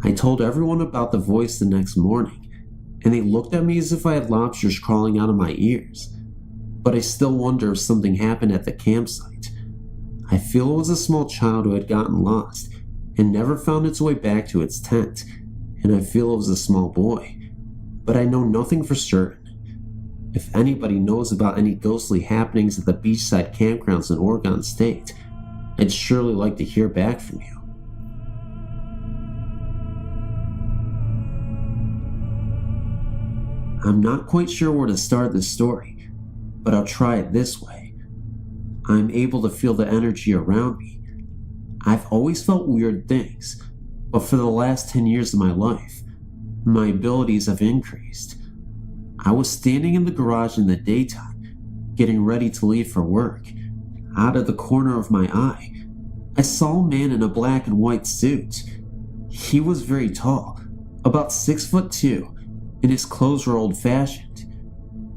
I told everyone about the voice the next morning, and they looked at me as if I had lobsters crawling out of my ears. But I still wonder if something happened at the campsite. I feel it was a small child who had gotten lost and never found its way back to its tent, and I feel it was a small boy, but I know nothing for certain. If anybody knows about any ghostly happenings at the beachside campgrounds in Oregon State, I'd surely like to hear back from you. I'm not quite sure where to start this story, but I'll try it this way. I'm able to feel the energy around me. I've always felt weird things, but for the last 10 years of my life, my abilities have increased. I was standing in the garage in the daytime, getting ready to leave for work. Out of the corner of my eye, I saw a man in a black and white suit. He was very tall, about 6'2", and his clothes were old-fashioned.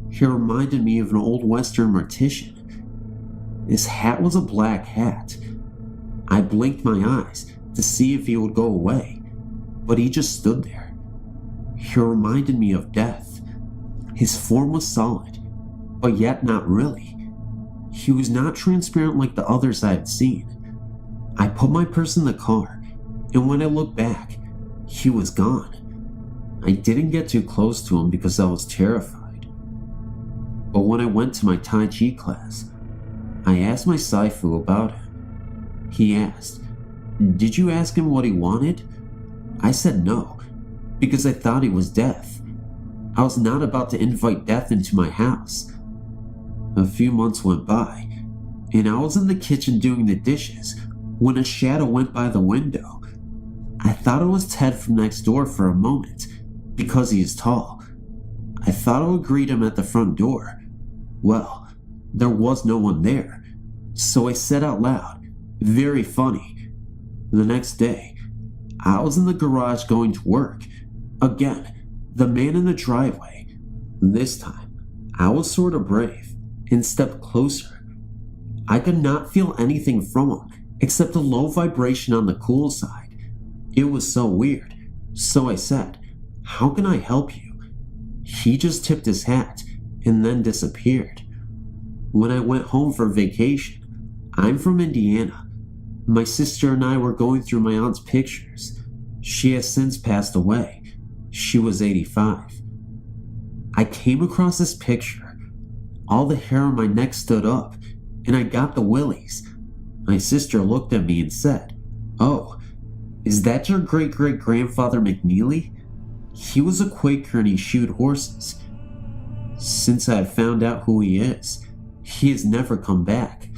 He reminded me of an old Western mortician. His hat was a black hat. I blinked my eyes to see if he would go away, but he just stood there. He reminded me of death. His form was solid, but yet not really. He was not transparent like the others I had seen. I put my purse in the car, and when I looked back, he was gone. I didn't get too close to him because I was terrified. But when I went to my Tai Chi class, I asked my Saifu about him. He asked, "Did you ask him what he wanted?" I said no, because I thought he was death. I was not about to invite death into my house. A few months went by, and I was in the kitchen doing the dishes when a shadow went by the window. I thought it was Ted from next door for a moment, because he is tall. I thought I would greet him at the front door. Well, there was no one there, so I said out loud, "Very funny." The next day, I was in the garage going to work. Again, the man in the driveway. This time, I was sort of brave and stepped closer. I could not feel anything from him except a low vibration on the cool side. It was so weird, so I said, "How can I help you?" He just tipped his hat and then disappeared. When I went home for vacation, I'm from Indiana. My sister and I were going through my aunt's pictures. She has since passed away. She was 85. I came across this picture. All the hair on my neck stood up, and I got the willies. My sister looked at me and said, "Oh, is that your great-great-grandfather McNeely? He was a Quaker and he shoed horses." Since I had found out who he is, he has never come back.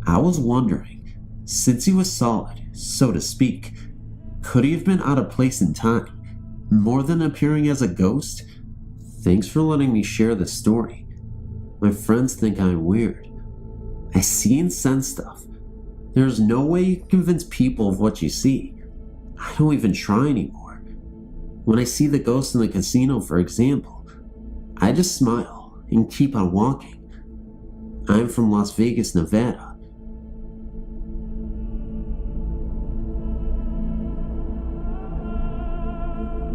I was wondering, since he was solid, so to speak, could he have been out of place in time, more than appearing as a ghost? Thanks for letting me share this story. My friends think I'm weird. I see and sense stuff. There's no way you can convince people of what you see. I don't even try anymore. When I see the ghost in the casino, for example, I just smile and keep on walking. I'm from Las Vegas, Nevada.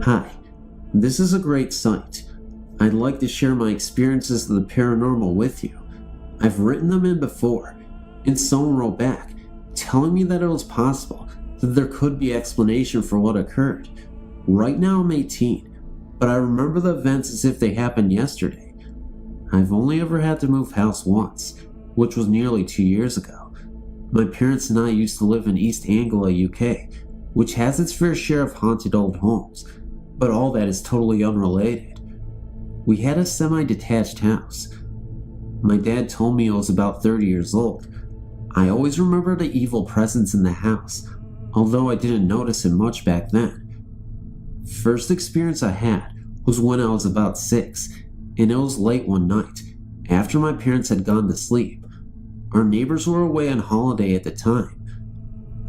Hi, this is a great site. I'd like to share my experiences of the paranormal with you. I've written them in before, and someone wrote back telling me that it was possible that there could be explanation for what occurred. Right now I'm 18, but I remember the events as if they happened yesterday. I've only ever had to move house once, which was nearly 2 years ago. My parents and I used to live in East Anglia, UK, which has its fair share of haunted old homes, but all that is totally unrelated. We had a semi-detached house. My dad told me I was about 30 years old. I always remember the evil presence in the house, although I didn't notice it much back then. First experience I had was when I was about 6, and it was late one night, after my parents had gone to sleep. Our neighbors were away on holiday at the time.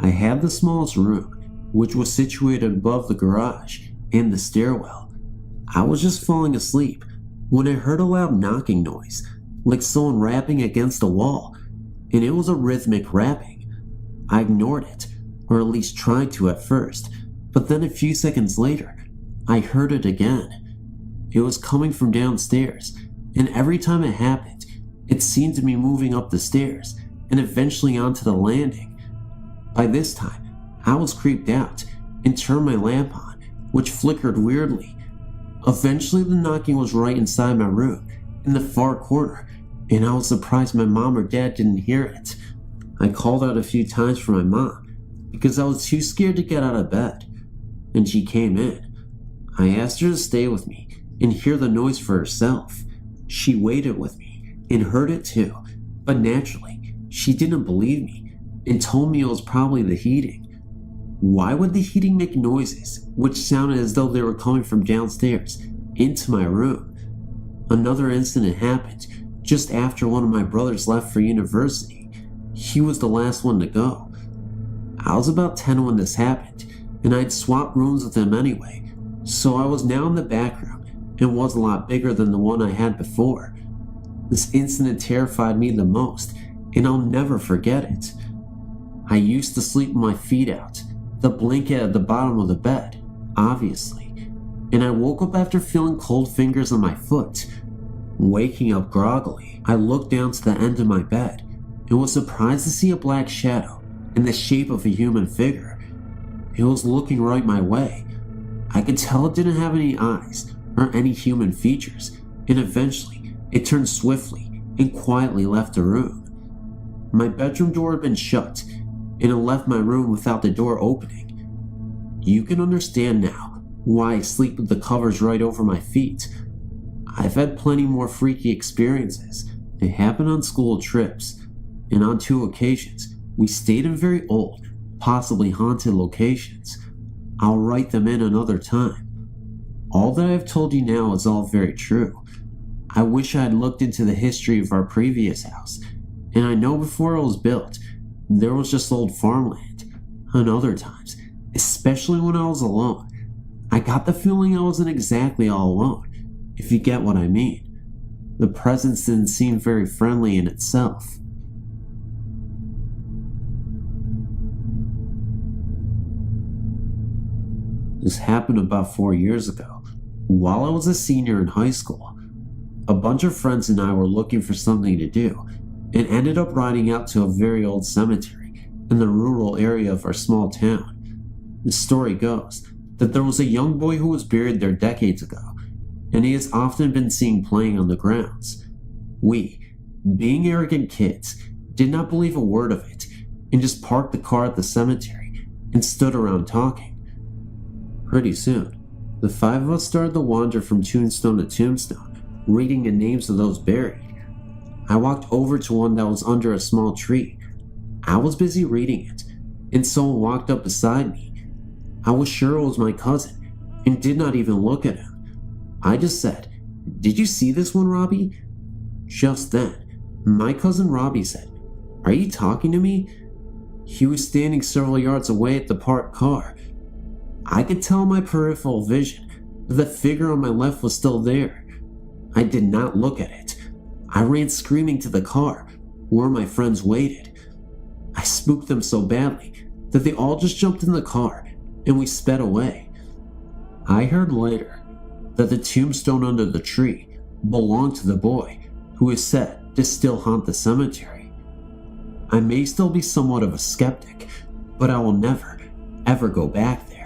I had the smallest room, which was situated above the garage and the stairwell. I was just falling asleep when I heard a loud knocking noise, like someone rapping against a wall, and it was a rhythmic rapping. I ignored it, or at least tried to at first, but then a few seconds later, I heard it again. It was coming from downstairs, and every time it happened, it seemed to be moving up the stairs and eventually onto the landing. By this time, I was creeped out and turned my lamp on, which flickered weirdly. Eventually, the knocking was right inside my room, in the far corner, and I was surprised my mom or dad didn't hear it. I called out a few times for my mom, because I was too scared to get out of bed, and she came in. I asked her to stay with me and hear the noise for herself. She waited with me and heard it too, but naturally, she didn't believe me and told me it was probably the heating. Why would the heating make noises, which sounded as though they were coming from downstairs, into my room? Another incident happened just after one of my brothers left for university. He was the last one to go. I was about 10 when this happened, and I'd swapped rooms with him anyway, so I was now in the back room and was a lot bigger than the one I had before. This incident terrified me the most, and I'll never forget it. I used to sleep with my feet out, the blanket at the bottom of the bed, obviously, and I woke up after feeling cold fingers on my foot. Waking up groggily, I looked down to the end of my bed and was surprised to see a black shadow in the shape of a human figure. It was looking right my way. I could tell it didn't have any eyes or any human features, and eventually it turned swiftly and quietly left the room. My bedroom door had been shut, and it left my room without the door opening. You can understand now why I sleep with the covers right over my feet. I've had plenty more freaky experiences. They happen on school trips, and on 2 occasions, we stayed in very old, possibly haunted locations. I'll write them in another time. All that I've told you now is all very true. I wish I had looked into the history of our previous house, and I know before it was built, there was just old farmland. And other times, especially when I was alone, I got the feeling I wasn't exactly all alone, if you get what I mean. The presence didn't seem very friendly in itself. This happened about 4 years ago, while I was a senior in high school. A bunch of friends and I were looking for something to do, and ended up riding out to a very old cemetery in the rural area of our small town. The story goes that there was a young boy who was buried there decades ago, and he has often been seen playing on the grounds. We, being arrogant kids, did not believe a word of it, and just parked the car at the cemetery and stood around talking. Pretty soon, the 5 of us started to wander from tombstone to tombstone, reading the names of those buried. I walked over to one that was under a small tree. I was busy reading it, and someone walked up beside me. I was sure it was my cousin, and did not even look at him. I just said, "Did you see this one, Robbie?" Just then, my cousin Robbie said, "Are you talking to me?" He was standing several yards away at the parked car. I could tell in my peripheral vision but the figure on my left was still there. I did not look at it. I ran screaming to the car, where my friends waited. I spooked them so badly that they all just jumped in the car and we sped away. I heard later that the tombstone under the tree belonged to the boy who is said to still haunt the cemetery. I may still be somewhat of a skeptic, but I will never, ever go back there.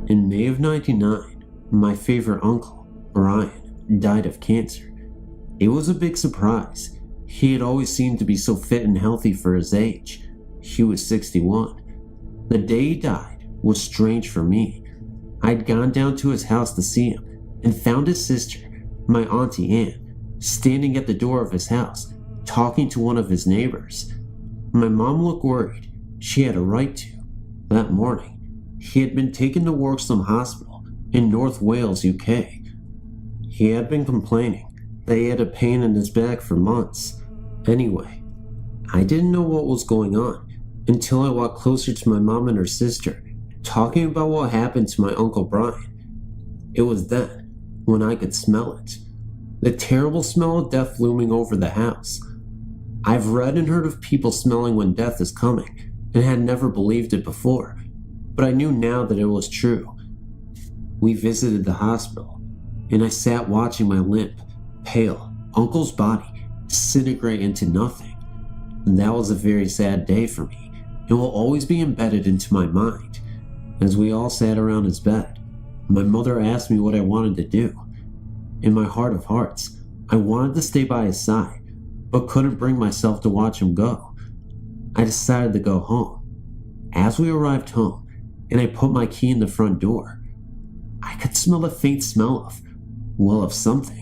In May of '99, my favorite uncle, Brian, died of cancer. It was a big surprise. He had always seemed to be so fit and healthy for his age. He was 61. The day he died was strange for me. I'd gone down to his house to see him and found his sister, my Auntie Ann, standing at the door of his house, talking to one of his neighbors. My mom looked worried. She had a right to. That morning, he had been taken to Worksome Hospital in North Wales, UK. He had been complaining that he had a pain in his back for months. Anyway, I didn't know what was going on until I walked closer to my mom and her sister, talking about what happened to my Uncle Brian. It was then when I could smell it. The terrible smell of death looming over the house. I've read and heard of people smelling when death is coming and had never believed it before, but I knew now that it was true. We visited the hospital, and I sat watching my limp, pale uncle's body disintegrate into nothing. And that was a very sad day for me, and will always be embedded into my mind. As we all sat around his bed, my mother asked me what I wanted to do. In my heart of hearts, I wanted to stay by his side, but couldn't bring myself to watch him go. I decided to go home. As we arrived home, and I put my key in the front door, I could smell a faint smell of something.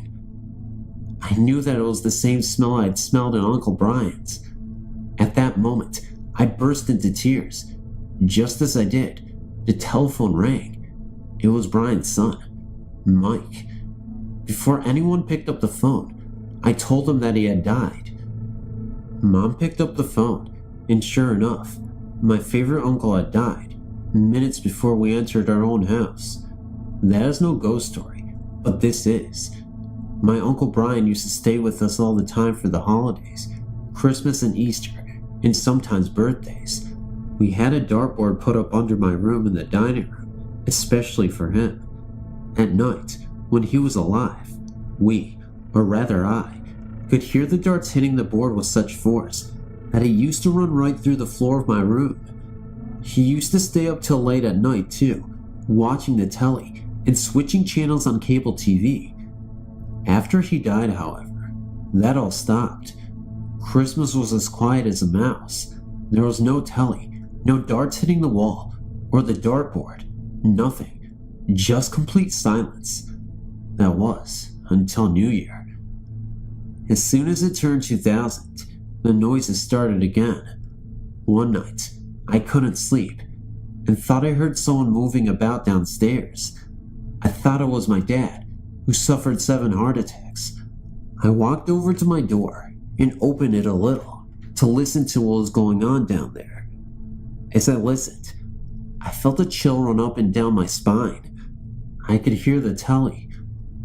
I knew that it was the same smell I had smelled in Uncle Brian's. At that moment, I burst into tears. Just as I did, the telephone rang. It was Brian's son, Mike. Before anyone picked up the phone, I told him that he had died. Mom picked up the phone, and sure enough, my favorite uncle had died minutes before we entered our own house. That is no ghost story, but this is. My Uncle Brian used to stay with us all the time for the holidays, Christmas and Easter, and sometimes birthdays. We had a dartboard put up under my room in the dining room, especially for him. At night, when he was alive, we, or rather I, could hear the darts hitting the board with such force that he used to run right through the floor of my room. He used to stay up till late at night too, watching the telly and switching channels on cable TV. After he died, however, that all stopped. Christmas was as quiet as a mouse. There was no telly, no darts hitting the wall or the dartboard, nothing, just complete silence. That was until New Year. As soon as it turned 2000, the noises started again. One night, I couldn't sleep and thought I heard someone moving about downstairs. I thought it was my dad, who suffered 7 heart attacks. I walked over to my door and opened it a little to listen to what was going on down there. As I listened, I felt a chill run up and down my spine. I could hear the telly.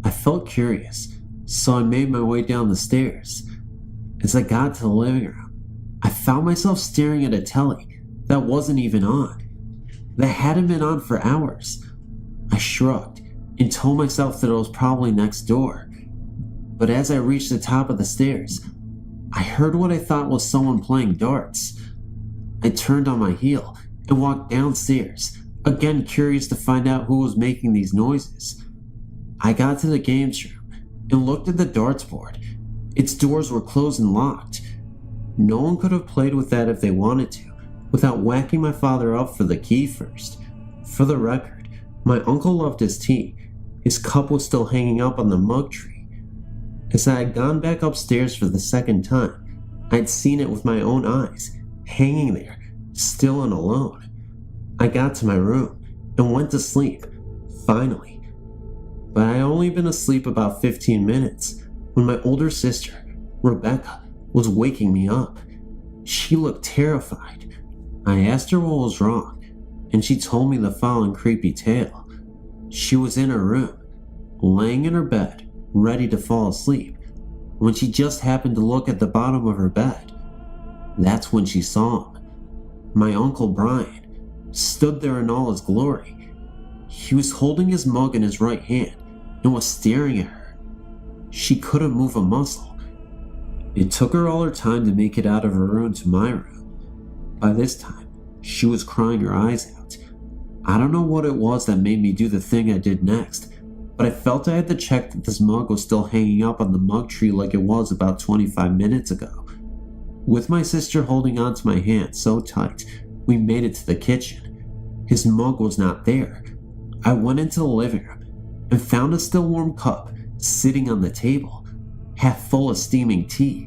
I felt curious, so I made my way down the stairs. As I got to the living room, I found myself staring at a telly that wasn't even on, that hadn't been on for hours. I shrugged and told myself that it was probably next door. But as I reached the top of the stairs, I heard what I thought was someone playing darts. I turned on my heel and walked downstairs, again curious to find out who was making these noises. I got to the games room and looked at the darts board. Its doors were closed and locked. No one could have played with that if they wanted to, without whacking my father up for the key first. For the record, my uncle loved his tea. His cup was still hanging up on the mug tree. As I had gone back upstairs for the second time, I'd seen it with my own eyes, hanging there, still and alone. I got to my room and went to sleep, finally. But I had only been asleep about 15 minutes when my older sister, Rebecca, was waking me up. She looked terrified. I asked her what was wrong, and she told me the following creepy tale. She was in her room, laying in her bed, ready to fall asleep, when she just happened to look at the bottom of her bed. That's when she saw him. My Uncle Brian stood there in all his glory. He was holding his mug in his right hand and was staring at her. She couldn't move a muscle. It took her all her time to make it out of her room to my room. By this time, she was crying her eyes out. I don't know what it was that made me do the thing I did next, but I felt I had to check that this mug was still hanging up on the mug tree like it was about 25 minutes ago. With my sister holding onto my hand so tight, we made it to the kitchen. His mug was not there. I went into the living room and found a still warm cup sitting on the table, half full of steaming tea.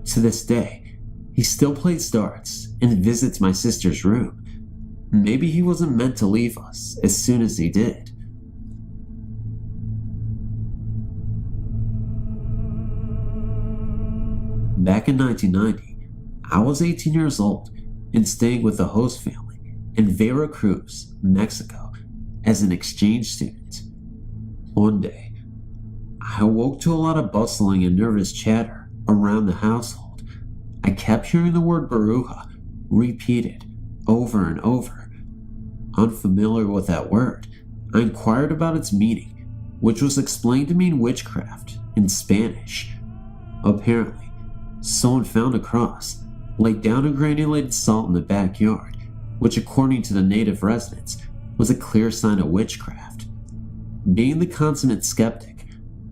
To this day, he still plays darts and visits my sister's room. Maybe he wasn't meant to leave us as soon as he did. Back in 1990, I was 18 years old and staying with a host family in Veracruz, Mexico, as an exchange student. One day, I awoke to a lot of bustling and nervous chatter around the household. I kept hearing the word Baruja repeated over and over. Unfamiliar with that word, I inquired about its meaning, which was explained to mean witchcraft in Spanish. Apparently, someone found a cross, laid down in granulated salt in the backyard, which according to the native residents was a clear sign of witchcraft. Being the consummate skeptic,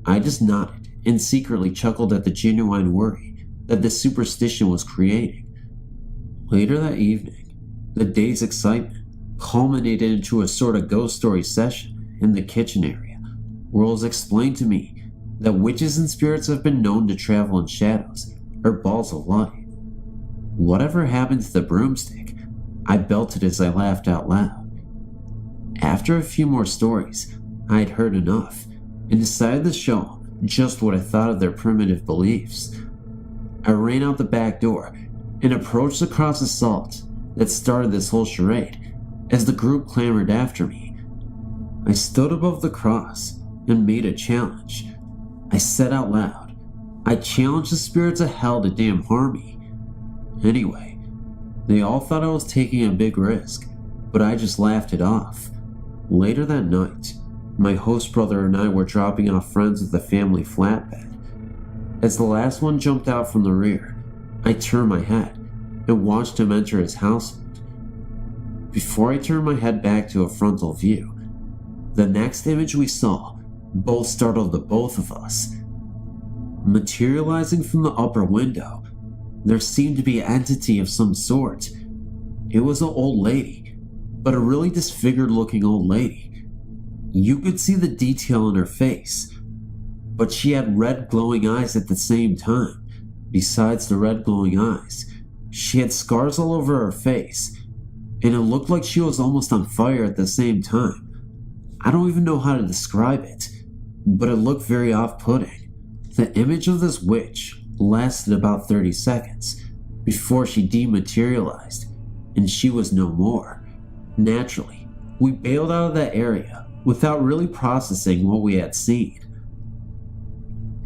I just nodded and secretly chuckled at the genuine worry that this superstition was creating. Later that evening, the day's excitement culminated into a sort of ghost story session in the kitchen area, where it was explained to me that witches and spirits have been known to travel in shadows or balls of light. Whatever happened to the broomstick, I belted as I laughed out loud. After a few more stories, I had heard enough and decided to show them just what I thought of their primitive beliefs. I ran out the back door and approached the cross of salt that started this whole charade as the group clamored after me. I stood above the cross and made a challenge. I said out loud, I challenge the spirits of hell to damn harm me. Anyway, they all thought I was taking a big risk, but I just laughed it off. Later that night, my host brother and I were dropping off friends with the family flatbed. As the last one jumped out from the rear, I turned my head and watched him enter his household. Before I turned my head back to a frontal view, the next image we saw both startled the both of us. Materializing from the upper window, there seemed to be an entity of some sort. It was an old lady, but a really disfigured looking old lady. You could see the detail in her face, but she had red glowing eyes at the same time. Besides the red glowing eyes, she had scars all over her face, and it looked like she was almost on fire at the same time. I don't even know how to describe it, but it looked very off-putting. The image of this witch lasted about 30 seconds before she dematerialized, and she was no more. Naturally, we bailed out of that area without really processing what we had seen.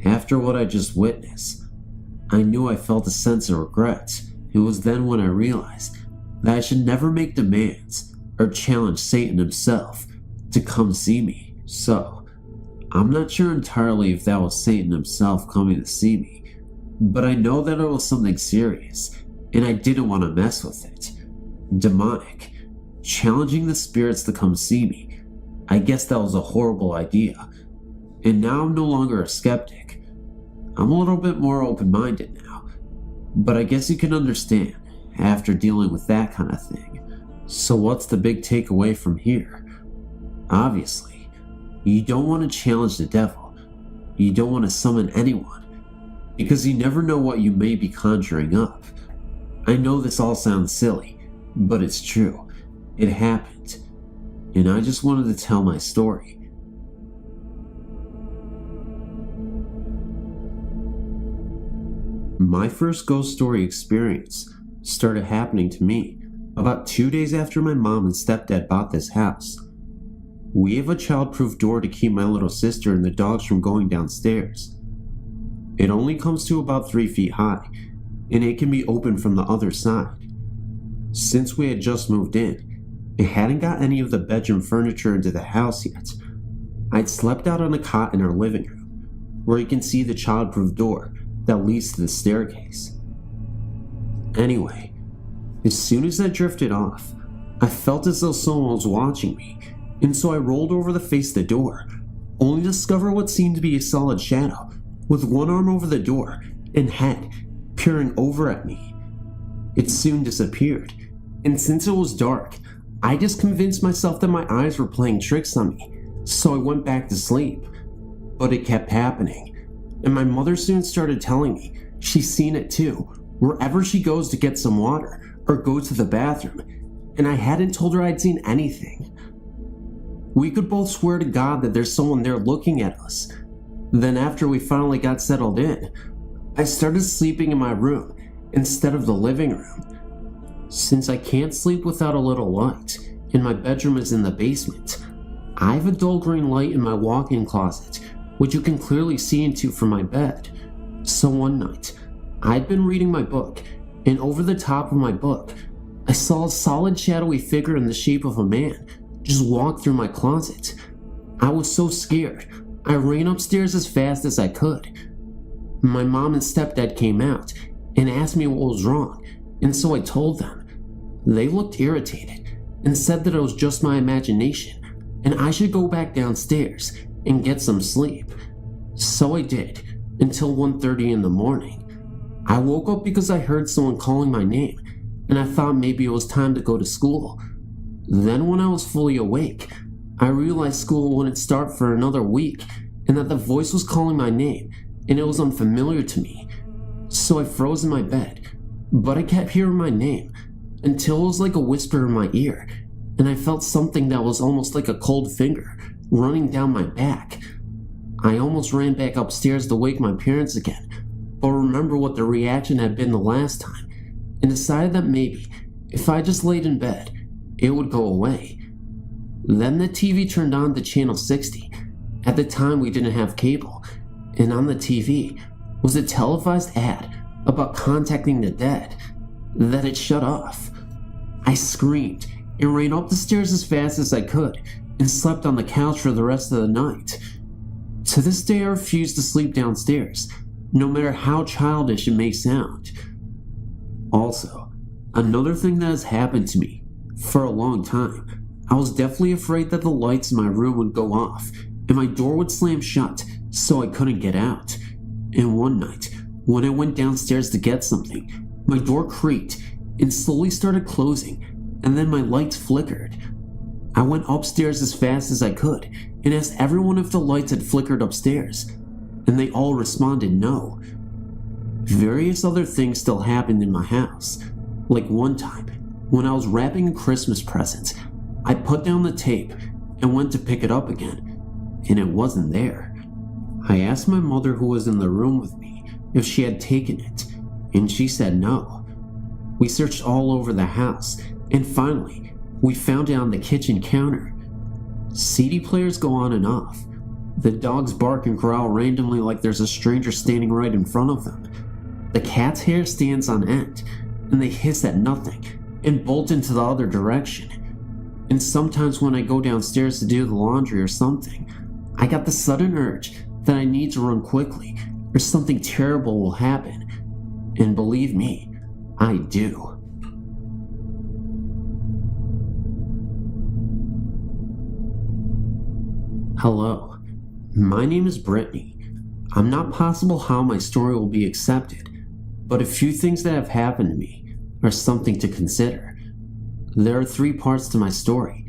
After what I just witnessed, I knew I felt a sense of regret. It was then when I realized that I should never make demands or challenge Satan himself to come see me. So, I'm not sure entirely if that was Satan himself coming to see me, but I know that it was something serious, and I didn't want to mess with it. Demonic. Challenging the spirits to come see me. I guess that was a horrible idea. And now I'm no longer a skeptic. I'm a little bit more open-minded now, but I guess you can understand after dealing with that kind of thing. So what's the big takeaway from here? Obviously, you don't want to challenge the devil. You don't want to summon anyone, because you never know what you may be conjuring up. I know this all sounds silly, but it's true. It happened, and I just wanted to tell my story. My first ghost story experience started happening to me about 2 days after my mom and stepdad bought this house. We have a child-proof door to keep my little sister and the dogs from going downstairs. It only comes to about 3 feet high, and it can be opened from the other side. Since we had just moved in, it hadn't got any of the bedroom furniture into the house yet. I'd slept out on a cot in our living room, where you can see the child-proof door that leads to the staircase. Anyway, as soon as I drifted off, I felt as though someone was watching me, and so I rolled over to face the door, only to discover what seemed to be a solid shadow, with one arm over the door and head peering over at me. It soon disappeared, and since it was dark, I just convinced myself that my eyes were playing tricks on me, so I went back to sleep. But it kept happening, and my mother soon started telling me she's seen it too, wherever she goes to get some water or go to the bathroom, and I hadn't told her I'd seen anything. We could both swear to God that there's someone there looking at us. Then after we finally got settled in, I started sleeping in my room instead of the living room. Since I can't sleep without a little light, and my bedroom is in the basement, I have a dull green light in my walk-in closet, which you can clearly see into from my bed. So one night, I'd been reading my book, and over the top of my book, I saw a solid shadowy figure in the shape of a man just walk through my closet. I was so scared, I ran upstairs as fast as I could. My mom and stepdad came out and asked me what was wrong, and so I told them. They looked irritated and said that it was just my imagination and I should go back downstairs and get some sleep. So I did, until 1:30 in the morning. I woke up because I heard someone calling my name, and I thought maybe it was time to go to school. Then when I was fully awake, I realized school wouldn't start for another week, and that the voice was calling my name, and it was unfamiliar to me. So I froze in my bed, but I kept hearing my name, until it was like a whisper in my ear, and I felt something that was almost like a cold finger running down my back. I almost ran back upstairs to wake my parents again, but remember what the reaction had been the last time, and decided that maybe, if I just laid in bed, it would go away. Then the TV turned on to channel 60. At the time we didn't have cable, and on the TV was a televised ad about contacting the dead that had shut off. I screamed and ran up the stairs as fast as I could and slept on the couch for the rest of the night. To this day I refuse to sleep downstairs, no matter how childish it may sound. Also, another thing that has happened to me for a long time, I was definitely afraid that the lights in my room would go off and my door would slam shut so I couldn't get out. And one night, when I went downstairs to get something, my door creaked and slowly started closing, and then my lights flickered. I went upstairs as fast as I could and asked everyone if the lights had flickered upstairs, and they all responded no. Various other things still happened in my house, like one time, when I was wrapping a Christmas present, I put down the tape and went to pick it up again, and it wasn't there. I asked my mother, who was in the room with me, if she had taken it, and she said no. We searched all over the house, and finally, we found it on the kitchen counter. CD players go on and off. The dogs bark and growl randomly like there's a stranger standing right in front of them. The cat's hair stands on end, and they hiss at nothing and bolt into the other direction. And sometimes when I go downstairs to do the laundry or something, I got the sudden urge that I need to run quickly or something terrible will happen. And believe me, I do. Hello, my name is Brittany. I'm not possible how my story will be accepted, but a few things that have happened to me are something to consider. There are 3 parts to my story.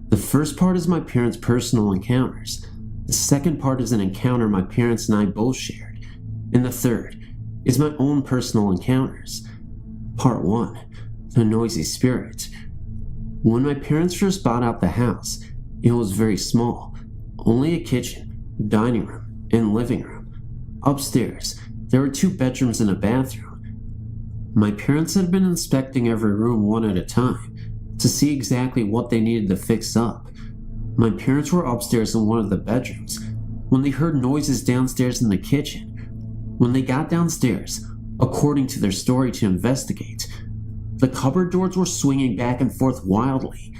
The first part is my parents' personal encounters. The second part is an encounter my parents and I both shared. And the third is my own personal encounters. Part 1, the noisy spirit. When my parents first bought out the house, it was very small, only a kitchen, dining room, and living room. Upstairs, there were 2 bedrooms and a bathroom. My parents had been inspecting every room one at a time to see exactly what they needed to fix up. My parents were upstairs in one of the bedrooms when they heard noises downstairs in the kitchen. When they got downstairs, according to their story, to investigate, the cupboard doors were swinging back and forth wildly.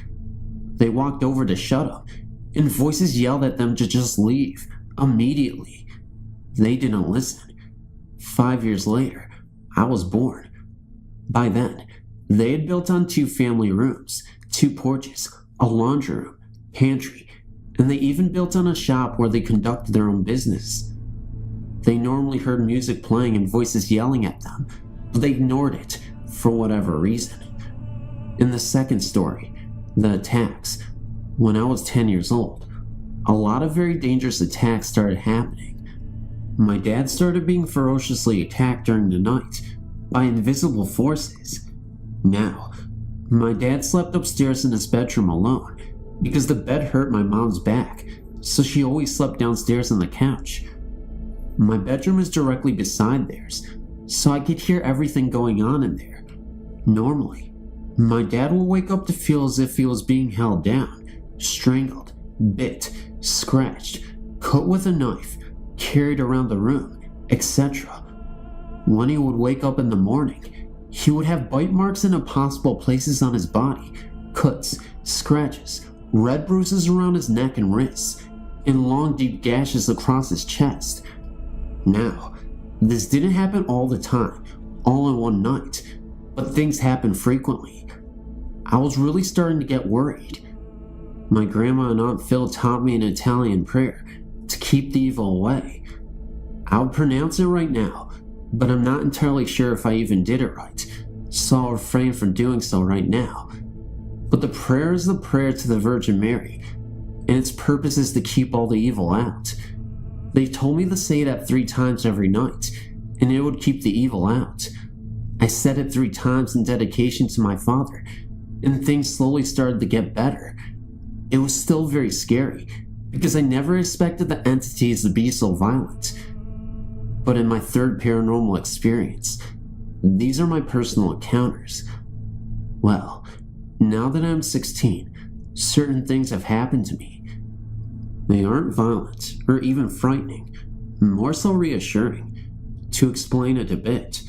They walked over to shut them, and voices yelled at them to just leave immediately. They didn't listen. 5 years later, I was born. By then, they had built on 2 family rooms, 2 porches, a laundry room, pantry, and they even built on a shop where they conducted their own business. They normally heard music playing and voices yelling at them, but they ignored it for whatever reason. In the second story, the attacks, when I was 10 years old, a lot of very dangerous attacks started happening. My dad started being ferociously attacked during the night by invisible forces. Now, my dad slept upstairs in his bedroom alone because the bed hurt my mom's back, so she always slept downstairs on the couch. My bedroom is directly beside theirs, so I could hear everything going on in there. Normally, my dad will wake up to feel as if he was being held down, strangled, bit, scratched, cut with a knife, carried around the room, etc. When he would wake up in the morning, he would have bite marks in impossible places on his body, cuts, scratches, red bruises around his neck and wrists, and long deep gashes across his chest. Now, this didn't happen all the time, all in one night, but things happen frequently. I was really starting to get worried. My grandma and Aunt Phil taught me an Italian prayer to keep the evil away. I would pronounce it right now, but I'm not entirely sure if I even did it right, so I'll refrain from doing so right now. But the prayer is the prayer to the Virgin Mary, and its purpose is to keep all the evil out. They told me to say that 3 times every night, and it would keep the evil out. I said it 3 times in dedication to my father, and things slowly started to get better. It was still very scary, because I never expected the entities to be so violent. But in my 3rd paranormal experience, these are my personal encounters. Well, now that I'm 16, certain things have happened to me. They aren't violent or even frightening, more so reassuring. To explain it a bit,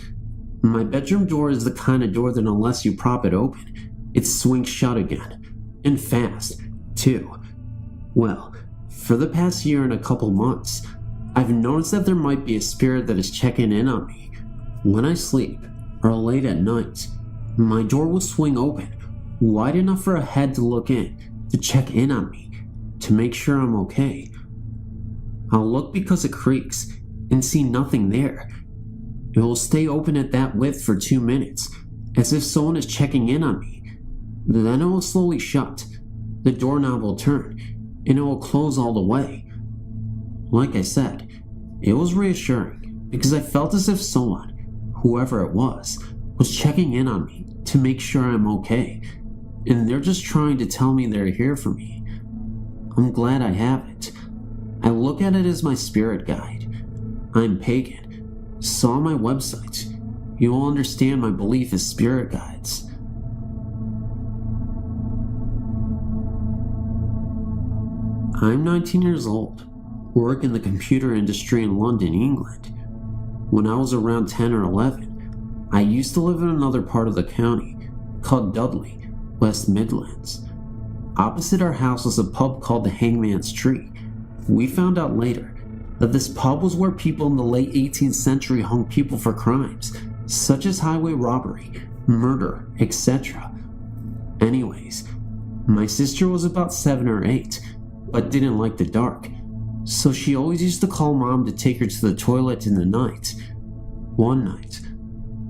my bedroom door is the kind of door that unless you prop it open, it swings shut again, and fast, too. Well, for the past year and a couple months, I've noticed that there might be a spirit that is checking in on me. When I sleep, or late at night, my door will swing open, wide enough for a head to look in, to check in on me, to make sure I'm okay. I'll look because it creaks, and see nothing there. It will stay open at that width for 2 minutes, as if someone is checking in on me. Then it will slowly shut, the doorknob will turn, and it will close all the way. Like I said, it was reassuring, because I felt as if someone, whoever it was checking in on me to make sure I'm okay, and they're just trying to tell me they're here for me. I'm glad I have it. I look at it as my spirit guide. I'm pagan, so on my website, you will understand my belief as spirit guides. I'm 19 years old, work in the computer industry in London, England. When I was around 10 or 11, I used to live in another part of the county called Dudley, West Midlands. Opposite our house was a pub called the Hangman's Tree. We found out later that this pub was where people in the late 18th century hung people for crimes, such as highway robbery, murder, etc. Anyways, my sister was about 7 or 8, but didn't like the dark, so she always used to call Mom to take her to the toilet in the night. One night,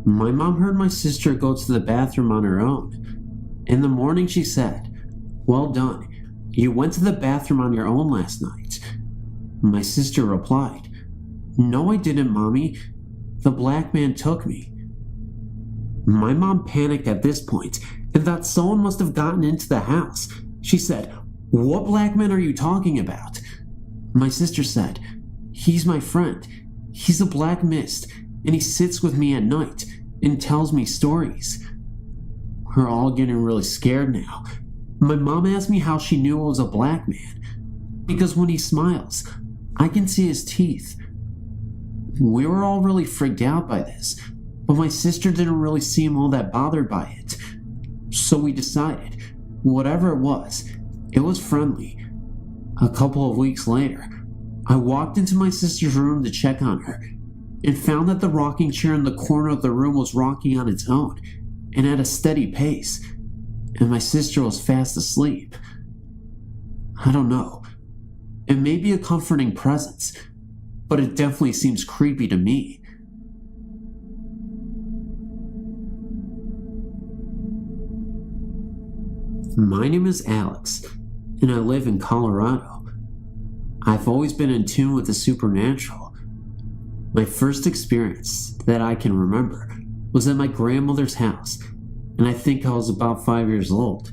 my mom heard my sister go to the bathroom on her own. In the morning she said, "Well done, you went to the bathroom on your own last night." My sister replied, "No, I didn't, Mommy. The black man took me." My mom panicked at this point and thought someone must have gotten into the house. She said, "What black man are you talking about?" My sister said, "He's my friend. He's a black mist, and he sits with me at night. and tells me stories. We're all getting really scared now. My mom asked me how she knew it was a black man, because when he smiles, I can see his teeth. We were all really freaked out by this, but my sister didn't really seem all that bothered by it. So we decided, whatever it was friendly. A couple of weeks later, I walked into my sister's room to check on her, and found that the rocking chair in the corner of the room was rocking on its own, and at a steady pace, and my sister was fast asleep. I don't know. It may be a comforting presence, but it definitely seems creepy to me. My name is Alex, and I live in Colorado. I've always been in tune with the supernatural. My first experience that I can remember was at my grandmother's house, and I think I was about 5 years old.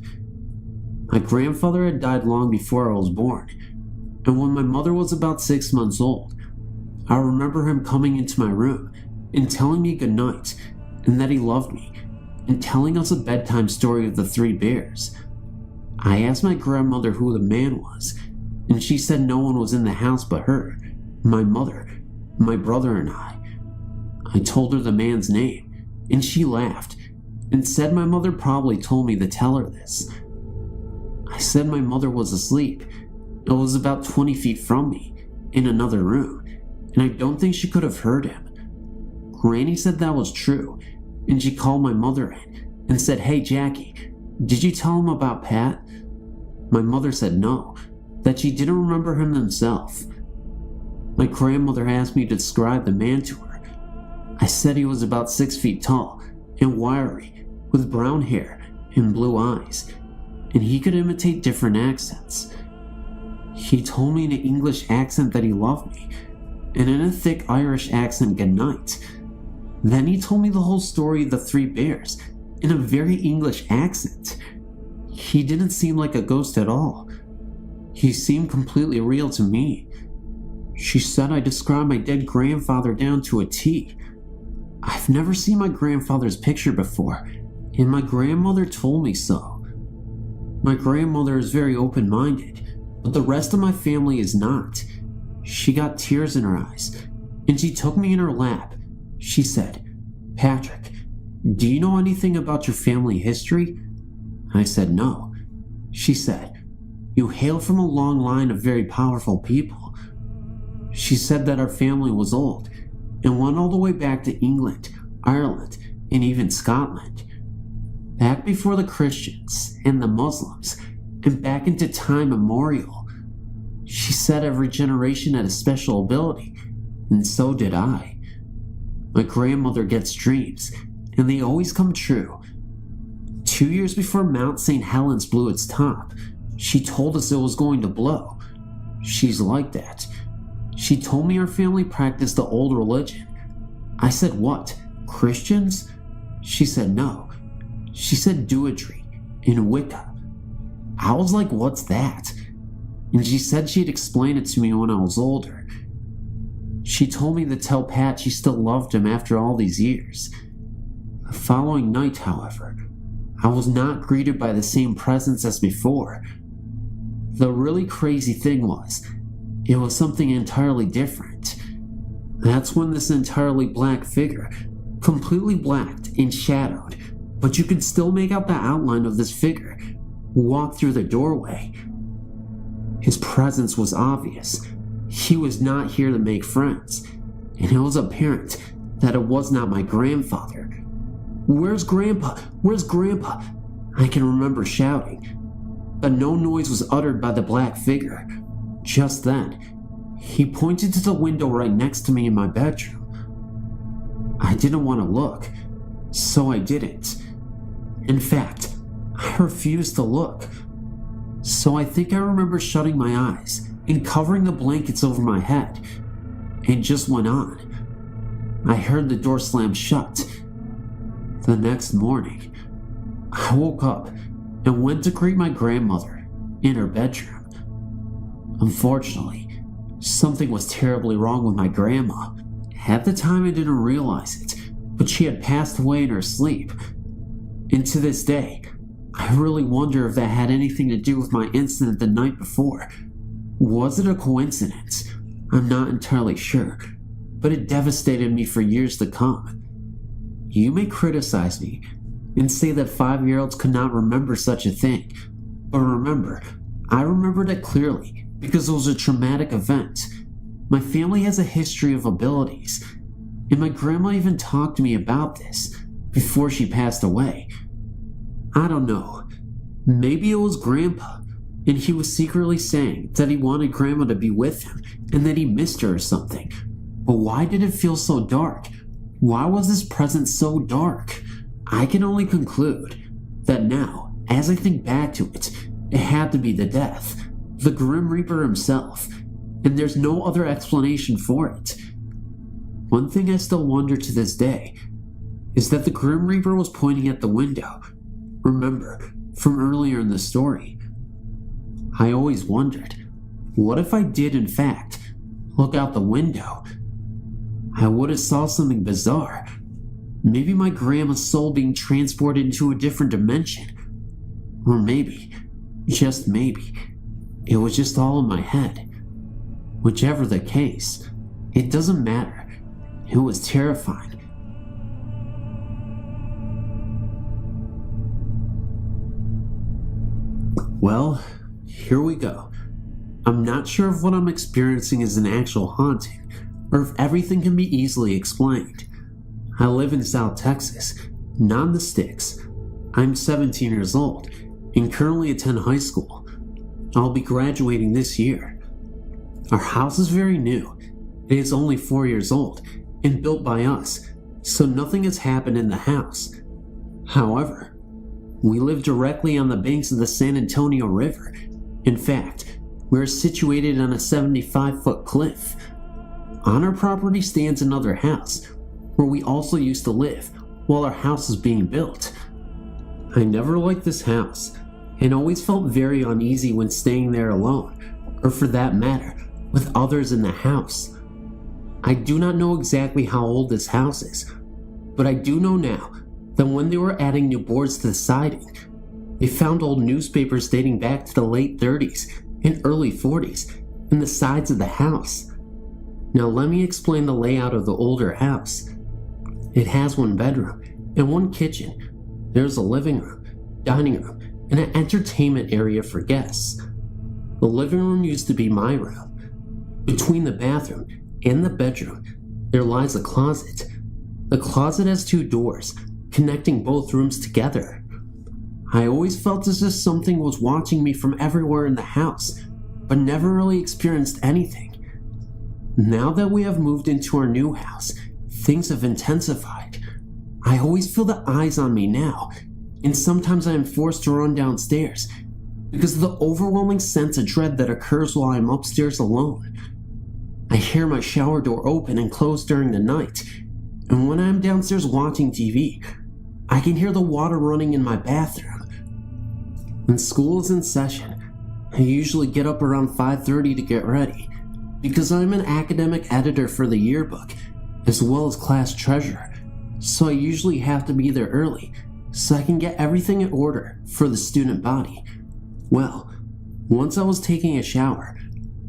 My grandfather had died long before I was born, and when my mother was about 6 months old, I remember him coming into my room and telling me goodnight and that he loved me, and telling us a bedtime story of the 3 bears. I asked my grandmother who the man was, and she said no one was in the house but her, my mother, my brother, and I. I told her the man's name, and she laughed and said my mother probably told me to tell her this. I said my mother was asleep. It was about 20 feet from me, in another room, and I don't think she could have heard him. Granny said that was true, and she called my mother in and said, "Hey Jackie, did you tell him about Pat?" My mother said no, that she didn't remember him themselves. My grandmother asked me to describe the man to her. I said he was about 6 feet tall and wiry, with brown hair and blue eyes, and he could imitate different accents. He told me in an English accent that he loved me, and in a thick Irish accent goodnight. Then he told me the whole story of the 3 bears in a very English accent. He didn't seem like a ghost at all. He seemed completely real to me. She said I described my dead grandfather down to a T. I've never seen my grandfather's picture before, and my grandmother told me so. My grandmother is very open-minded, but the rest of my family is not. She got tears in her eyes, and she took me in her lap. She said, "Patrick, do you know anything about your family history?" I said no. She said, "You hail from a long line of very powerful people." She said that our family was old and went all the way back to England, Ireland, and even Scotland. Back before the Christians and the Muslims, and back into time immemorial. She said every generation had a special ability, and so did I. My grandmother gets dreams, and they always come true. 2 years before Mount St. Helens blew its top, she told us it was going to blow. She's like that. She told me our family practiced the old religion. I said, "What? Christians?" She said no. She said Druidry and Wicca. I was like, "What's that?" And she said she'd explain it to me when I was older. She told me to tell Pat she still loved him after all these years. The following night, however, I was not greeted by the same presence as before. The really crazy thing was, it was something entirely different. That's when this entirely black figure, completely blacked and shadowed, but you could still make out the outline of this figure, walked through the doorway. His presence was obvious. He was not here to make friends, and it was apparent that it was not my grandfather. "Where's Grandpa? Where's Grandpa?" I can remember shouting, but no noise was uttered by the black figure. Just then, he pointed to the window right next to me in my bedroom. I didn't want to look, so I didn't. In fact, I refused to look. So I think I remember shutting my eyes and covering the blankets over my head, and just went on. I heard the door slam shut. The next morning, I woke up and went to greet my grandmother in her bedroom. Unfortunately, something was terribly wrong with my grandma. At the time I didn't realize it, but she had passed away in her sleep. And to this day, I really wonder if that had anything to do with my incident the night before. Was it a coincidence? I'm not entirely sure, but it devastated me for years to come. You may criticize me and say that 5-year-olds could not remember such a thing, but remember, I remembered it clearly because it was a traumatic event. My family has a history of abilities, and my grandma even talked to me about this before she passed away. I don't know, maybe it was Grandpa, and he was secretly saying that he wanted Grandma to be with him and that he missed her or something. But why did it feel so dark? Why was this presence so dark? I can only conclude that now, as I think back to it, it had to be the death, the Grim Reaper himself, and there's no other explanation for it. One thing I still wonder to this day is that the Grim Reaper was pointing at the window. Remember, from earlier in the story, I always wondered, what if I did in fact look out the window? I would have saw something bizarre. Maybe my grandma's soul being transported into a different dimension. Or maybe, just maybe, it was just all in my head. Whichever the case, it doesn't matter. It was terrifying. Well, here we go. I'm not sure if what I'm experiencing is an actual haunting, or if everything can be easily explained. I live in South Texas, not in the sticks. I'm 17 years old, and currently attend high school. I'll be graduating this year. Our house is very new. It is only 4 years old, and built by us, so nothing has happened in the house. However, we live directly on the banks of the San Antonio River. In fact, we're situated on a 75-foot cliff. On our property stands another house, where we also used to live while our house was being built. I never liked this house, and always felt very uneasy when staying there alone, or for that matter, with others in the house. I do not know exactly how old this house is, but I do know now that when they were adding new boards to the siding, they found old newspapers dating back to the late 30s and early 40s in the sides of the house. Now let me explain the layout of the older house. It has one bedroom and one kitchen. There's a living room, dining room, and an entertainment area for guests. The living room used to be my room. Between the bathroom and the bedroom, there lies a closet. The closet has 2 doors, connecting both rooms together. I always felt as if something was watching me from everywhere in the house, but never really experienced anything. Now that we have moved into our new house, things have intensified. I always feel the eyes on me now, and sometimes I am forced to run downstairs because of the overwhelming sense of dread that occurs while I am upstairs alone. I hear my shower door open and close during the night, and when I am downstairs watching TV, I can hear the water running in my bathroom. When school is in session, I usually get up around 5:30 to get ready, because I'm an academic editor for the yearbook, as well as class treasurer, so I usually have to be there early so I can get everything in order for the student body. Well, once I was taking a shower,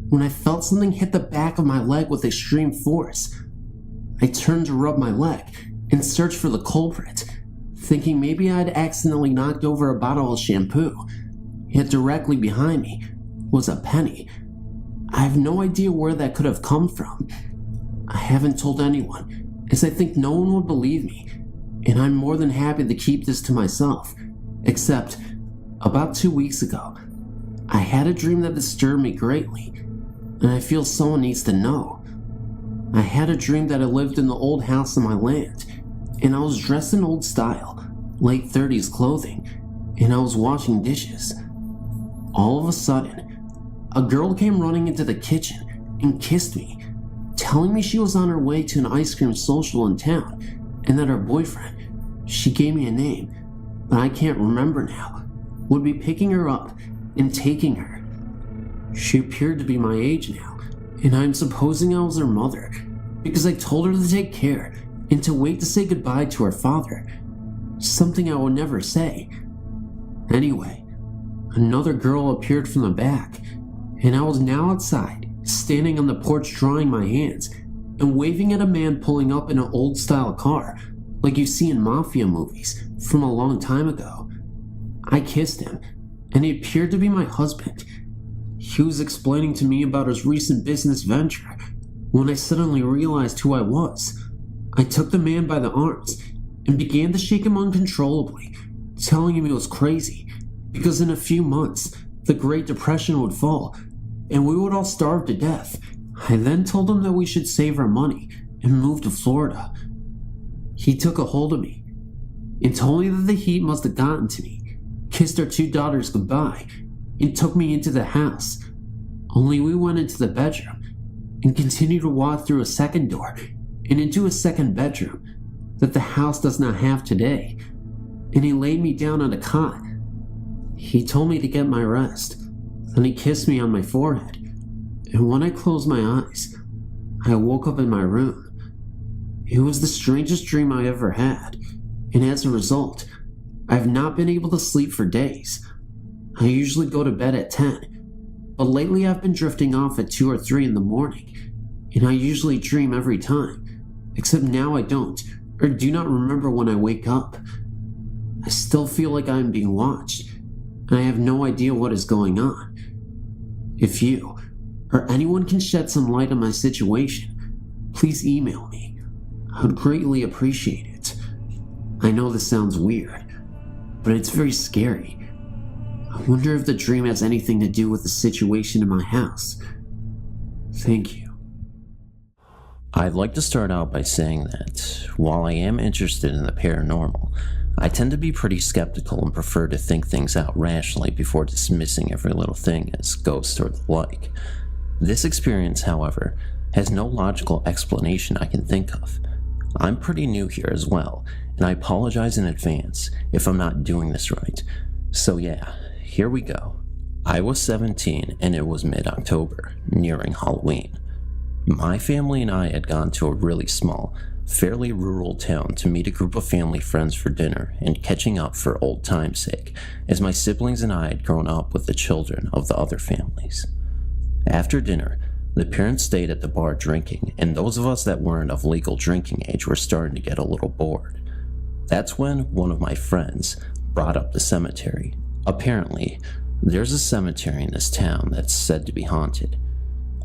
when I felt something hit the back of my leg with extreme force. I turned to rub my leg and search for the culprit, thinking maybe I'd accidentally knocked over a bottle of shampoo. Yet directly behind me was a penny. I have no idea where that could have come from. I haven't told anyone, as I think no one would believe me, and I'm more than happy to keep this to myself, except about 2 weeks ago, I had a dream that disturbed me greatly, and I feel someone needs to know. I had a dream that I lived in the old house on my land, and I was dressed in old style, late 30s clothing, and I was washing dishes. All of a sudden, a girl came running into the kitchen and kissed me, telling me she was on her way to an ice cream social in town, and that her boyfriend, she gave me a name, but I can't remember now, would be picking her up and taking her. She appeared to be my age now, and I'm supposing I was her mother, because I told her to take care and to wait to say goodbye to her father, something I would never say. Anyway, another girl appeared from the back, and I was now outside, standing on the porch drying my hands and waving at a man pulling up in an old-style car, like you see in mafia movies from a long time ago. I kissed him, and he appeared to be my husband. He was explaining to me about his recent business venture when I suddenly realized who I was. I took the man by the arms and began to shake him uncontrollably, telling him he was crazy, because in a few months, the Great Depression would fall, and we would all starve to death. I then told him that we should save our money and move to Florida. He took a hold of me and told me that the heat must have gotten to me, kissed our 2 daughters goodbye, and took me into the house. Only we went into the bedroom and continued to walk through a second door and into a second bedroom that the house does not have today, and he laid me down on a cot. He told me to get my rest, then he kissed me on my forehead, and when I closed my eyes, I woke up in my room. It was the strangest dream I ever had, and as a result, I have not been able to sleep for days. I usually go to bed at 10, but lately I've been drifting off at 2 or 3 in the morning, and I usually dream every time, except now I don't, or do not remember when I wake up. I still feel like I am being watched, and I have no idea what is going on. If you, or anyone can shed some light on my situation, please email me. I would greatly appreciate it. I know this sounds weird, but it's very scary. I wonder if the dream has anything to do with the situation in my house. Thank you. I'd like to start out by saying that, while I am interested in the paranormal, I tend to be pretty skeptical and prefer to think things out rationally before dismissing every little thing as ghosts or the like. This experience, however, has no logical explanation I can think of. I'm pretty new here as well, and I apologize in advance if I'm not doing this right. So yeah, here we go. I was 17 and it was mid-October, nearing Halloween. My family and I had gone to a really small, fairly rural town to meet a group of family friends for dinner and catching up for old time's sake, as my siblings and I had grown up with the children of the other families. After dinner, the parents stayed at the bar drinking, and those of us that weren't of legal drinking age were starting to get a little bored. That's when one of my friends brought up the cemetery. Apparently, there's a cemetery in this town that's said to be haunted.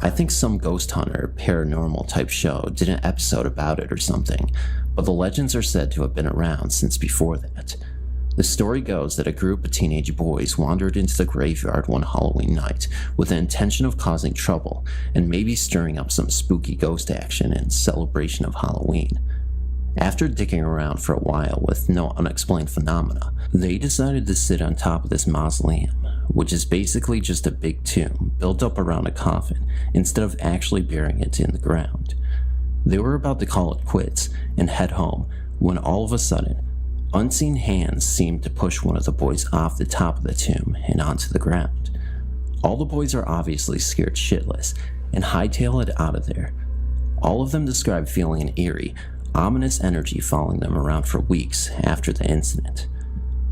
I think some ghost hunter, paranormal type show did an episode about it or something, but the legends are said to have been around since before that. The story goes that a group of teenage boys wandered into the graveyard one Halloween night with the intention of causing trouble and maybe stirring up some spooky ghost action in celebration of Halloween. After digging around for a while with no unexplained phenomena, they decided to sit on top of this mausoleum, which is basically just a big tomb built up around a coffin instead of actually burying it in the ground. They were about to call it quits and head home when all of a sudden, unseen hands seemed to push one of the boys off the top of the tomb and onto the ground. All the boys are obviously scared shitless and hightail it out of there. All of them describe feeling an eerie, ominous energy following them around for weeks after the incident.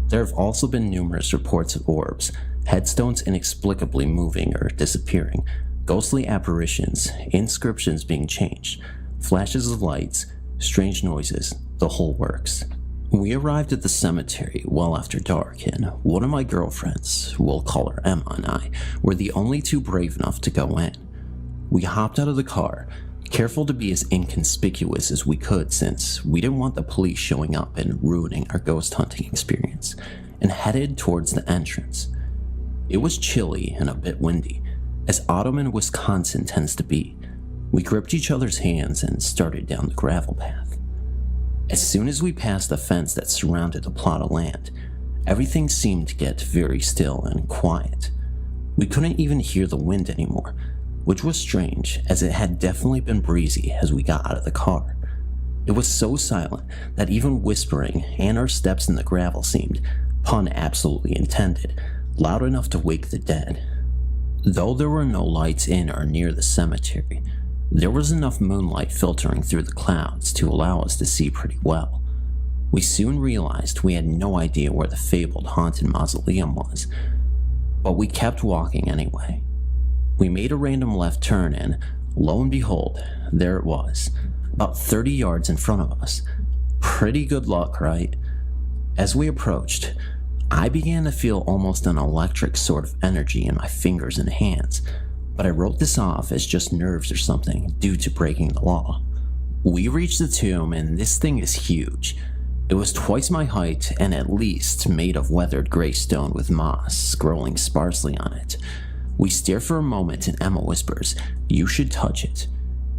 There have also been numerous reports of orbs, headstones inexplicably moving or disappearing, ghostly apparitions, inscriptions being changed, flashes of lights, strange noises, the whole works. We arrived at the cemetery well after dark, and one of my girlfriends, we'll call her Emma, and I were the only two brave enough to go in. We hopped out of the car, careful to be as inconspicuous as we could since we didn't want the police showing up and ruining our ghost hunting experience, and headed towards the entrance. It was chilly and a bit windy, as autumn in Wisconsin tends to be. We gripped each other's hands and started down the gravel path. As soon as we passed the fence that surrounded the plot of land, everything seemed to get very still and quiet. We couldn't even hear the wind anymore, which was strange as it had definitely been breezy as we got out of the car. It was so silent that even whispering and our steps in the gravel seemed, pun absolutely intended, loud enough to wake the dead. Though there were no lights in or near the cemetery, There was enough moonlight filtering through the clouds to allow us to see pretty well. We soon realized we had no idea where the fabled haunted mausoleum was, but we kept walking anyway. We made a random left turn and, lo and behold, there it was, about 30 yards in front of us. Pretty good luck, right? As we approached, I began to feel almost an electric sort of energy in my fingers and hands, but I wrote this off as just nerves or something due to breaking the law. We reached the tomb, and this thing is huge. It was twice my height and at least made of weathered gray stone with moss growing sparsely on it. We stare for a moment and Emma whispers, "You should touch it."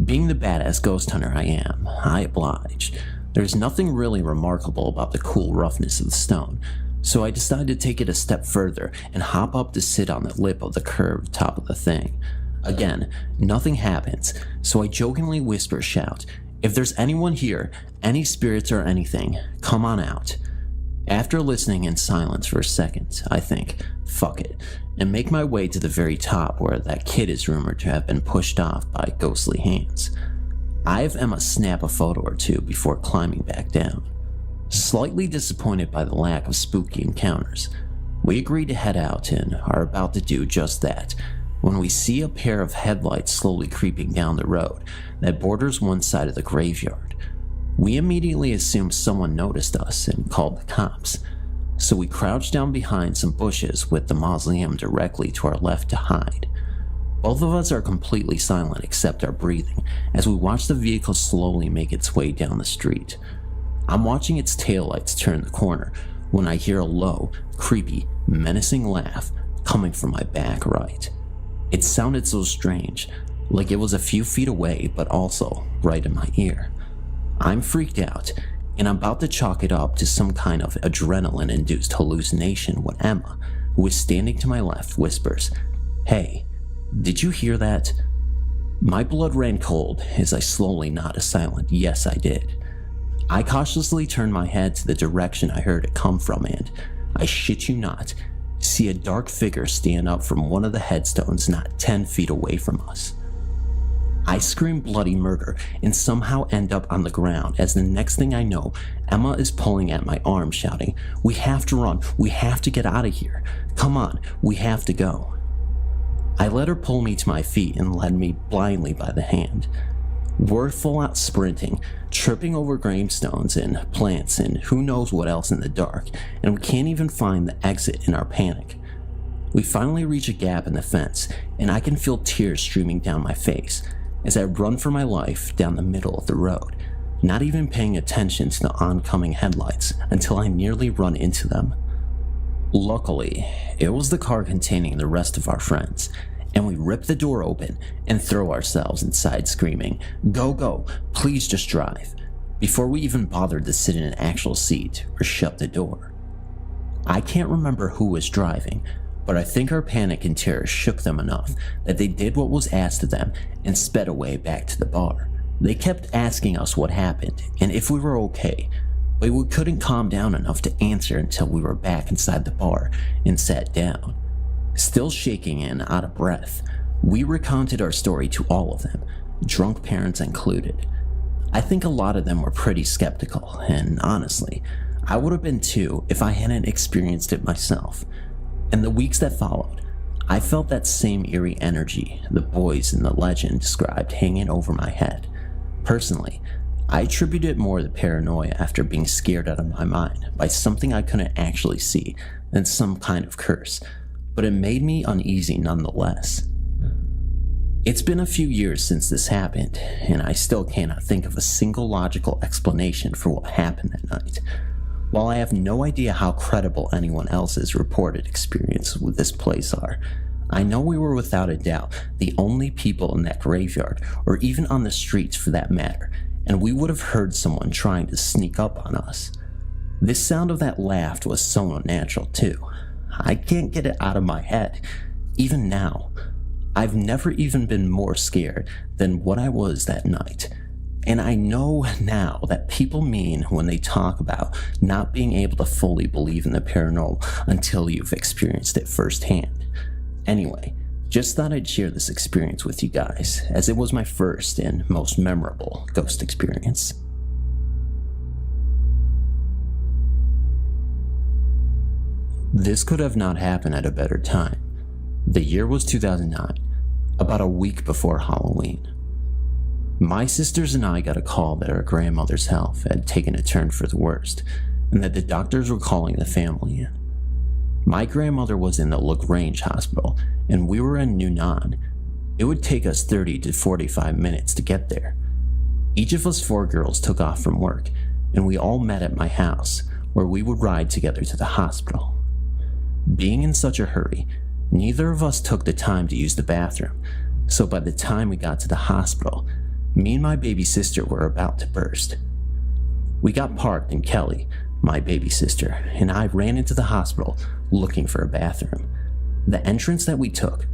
Being the badass ghost hunter I am, I oblige. There's nothing really remarkable about the cool roughness of the stone, so I decided to take it a step further and hop up to sit on the lip of the curved top of the thing. Again, nothing happens, so I jokingly shout, "If there's anyone here, any spirits or anything, come on out." After listening in silence for a second, I think, fuck it, and make my way to the very top where that kid is rumored to have been pushed off by ghostly hands. I have Emma snap a photo or two before climbing back down. Slightly disappointed by the lack of spooky encounters, we agree to head out and are about to do just that when we see a pair of headlights slowly creeping down the road that borders one side of the graveyard. We immediately assumed someone noticed us and called the cops, so we crouched down behind some bushes with the mausoleum directly to our left to hide. Both of us are completely silent except our breathing as we watch the vehicle slowly make its way down the street. I'm watching its taillights turn the corner when I hear a low, creepy, menacing laugh coming from my back right. It sounded so strange, like it was a few feet away but also right in my ear. I'm freaked out, and I'm about to chalk it up to some kind of adrenaline-induced hallucination when Emma, who is standing to my left, whispers, "Hey, did you hear that?" My blood ran cold as I slowly nod a silent yes I did. I cautiously turn my head to the direction I heard it come from and, I shit you not, see a dark figure stand up from one of the headstones not 10 feet away from us. I scream bloody murder and somehow end up on the ground as the next thing I know, Emma is pulling at my arm shouting, "We have to run, we have to get out of here. Come on, we have to go." I let her pull me to my feet and led me blindly by the hand. We're full out sprinting, tripping over gravestones and plants and who knows what else in the dark, and we can't even find the exit in our panic. We finally reach a gap in the fence, and I can feel tears streaming down my face as I run for my life down the middle of the road, not even paying attention to the oncoming headlights until I nearly run into them. Luckily, it was the car containing the rest of our friends, and we rip the door open and throw ourselves inside screaming, "Go, go, please just drive," before we even bothered to sit in an actual seat or shut the door. I can't remember who was driving, but I think our panic and terror shook them enough that they did what was asked of them and sped away back to the bar. They kept asking us what happened and if we were okay, but we couldn't calm down enough to answer until we were back inside the bar and sat down. Still shaking and out of breath, we recounted our story to all of them, drunk parents included. I think a lot of them were pretty skeptical, and honestly, I would have been too if I hadn't experienced it myself. In the weeks that followed, I felt that same eerie energy the boys in the legend described hanging over my head. Personally, I attribute it more to paranoia after being scared out of my mind by something I couldn't actually see than some kind of curse, but it made me uneasy nonetheless. It's been a few years since this happened, and I still cannot think of a single logical explanation for what happened that night. While I have no idea how credible anyone else's reported experience with this place are, I know we were without a doubt the only people in that graveyard, or even on the streets for that matter, and we would have heard someone trying to sneak up on us. This sound of that laugh was so unnatural too. I can't get it out of my head, even now. I've never even been more scared than what I was that night. And I know now that people mean when they talk about not being able to fully believe in the paranormal until you've experienced it firsthand. Anyway, Just thought I'd share this experience with you guys, as it was my first and most memorable ghost experience. This could have not happened at a better time. The year was 2009, about a week before Halloween. My sisters and I got a call that our grandmother's health had taken a turn for the worst, and that the doctors were calling the family in. My grandmother was in the LaGrange hospital, and we were in Newnan. It would take us 30 to 45 minutes to get there. Each of us 4 girls took off from work, and we all met at my house, where we would ride together to the hospital. Being in such a hurry, neither of us took the time to use the bathroom, so by the time we got to the hospital, me and my baby sister were about to burst. We got parked, and Kelly, my baby sister, and I ran into the hospital looking for a bathroom. The entrance that we took,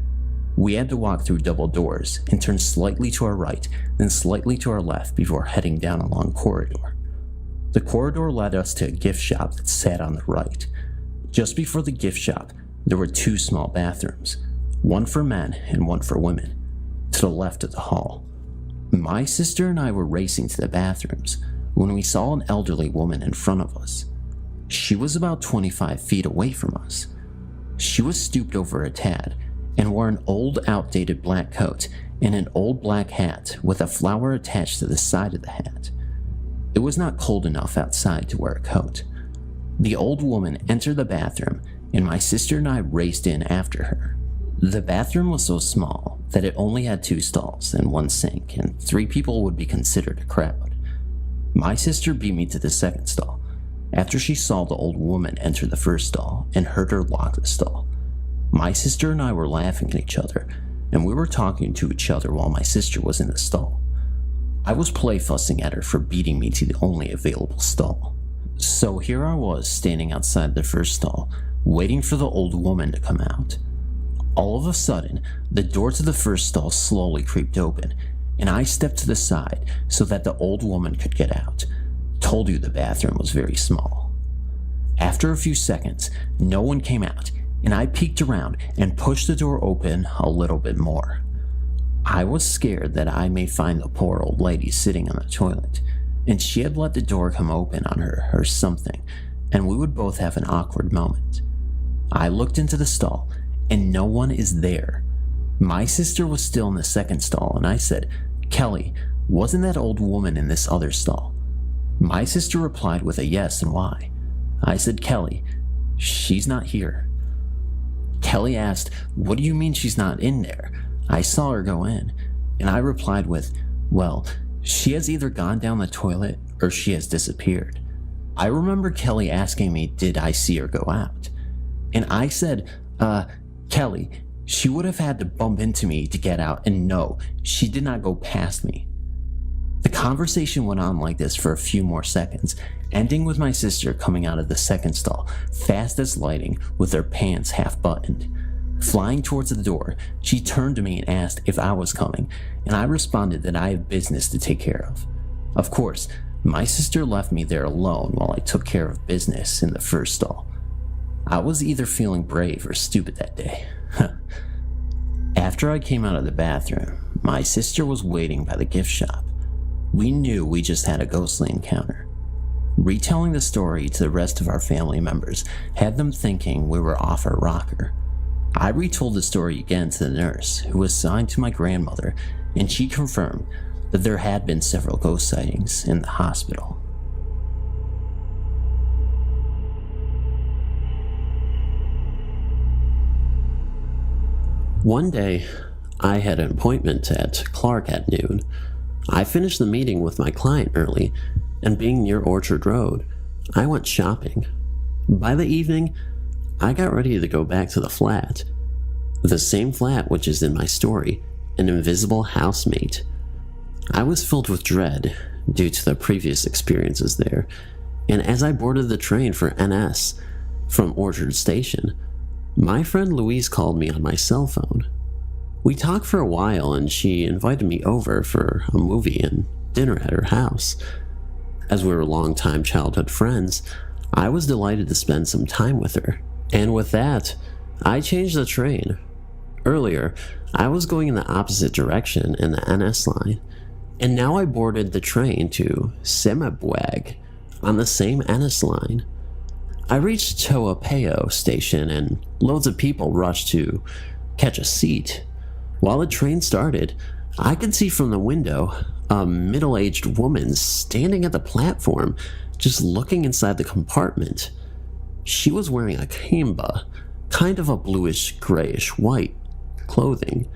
we had to walk through double doors and turn slightly to our right, then slightly to our left before heading down a long corridor. The corridor led us to a gift shop that sat on the right. Just before the gift shop, there were 2 small bathrooms, one for men and one for women, to the left of the hall. My sister and I were racing to the bathrooms when we saw an elderly woman in front of us. She was about 25 feet away from us. She was stooped over a tad and wore an old, outdated black coat and an old black hat with a flower attached to the side of the hat. It was not cold enough outside to wear a coat. The old woman entered the bathroom, and my sister and I raced in after her. The bathroom was so small that it only had 2 stalls and 1 sink, and 3 people would be considered a crowd. My sister beat me to the second stall after she saw the old woman enter the first stall and heard her lock the stall. My sister and I were laughing at each other, and we were talking to each other while my sister was in the stall. I was play fussing at her for beating me to the only available stall. So here I was standing outside the first stall, waiting for the old woman to come out. All of a sudden, the door to the first stall slowly creaked open, and I stepped to the side so that the old woman could get out. Told you the bathroom was very small. After a few seconds, no one came out, and I peeked around and pushed the door open a little bit more. I was scared that I may find the poor old lady sitting on the toilet, and she had let the door come open on her or something, and we would both have an awkward moment. I looked into the stall, and no one is there. My sister was still in the second stall, and I said, "Kelly, wasn't that old woman in this other stall?" My sister replied with a yes and why. I said, "Kelly, she's not here." Kelly asked, "What do you mean she's not in there? I saw her go in." And I replied with, "Well, she has either gone down the toilet or she has disappeared." I remember Kelly asking me, did I see her go out? And I said, Kelly, she would have had to bump into me to get out, and no, she did not go past me. The conversation went on like this for a few more seconds, ending with my sister coming out of the second stall, fast as lightning, with her pants half buttoned. Flying towards the door, she turned to me and asked if I was coming, and I responded that I have business to take care of. Of course, my sister left me there alone while I took care of business in the first stall. I was either feeling brave or stupid that day. After I came out of the bathroom, my sister was waiting by the gift shop. We knew we just had a ghostly encounter. Retelling the story to the rest of our family members had them thinking we were off our rocker. I retold the story again to the nurse, who was assigned to my grandmother, and she confirmed that there had been several ghost sightings in the hospital. One day, I had an appointment at Clark at noon. I finished the meeting with my client early, and being near Orchard Road, I went shopping. By the evening, I got ready to go back to the flat. The same flat which is in my story, an invisible housemate. I was filled with dread due to the previous experiences there, and as I boarded the train for NS from Orchard Station, my friend Louise called me on my cell phone. We talked for a while, and she invited me over for a movie and dinner at her house. As we were longtime childhood friends, I was delighted to spend some time with her, and with that, I changed the train. Earlier, I was going in the opposite direction in the NS line, and now I boarded the train to Semabwag on the same NS line. I reached Toapeo station and loads of people rushed to catch a seat. While the train started, I could see from the window a middle-aged woman standing at the platform just looking inside the compartment. She was wearing a kemba, kind of a bluish grayish white clothing.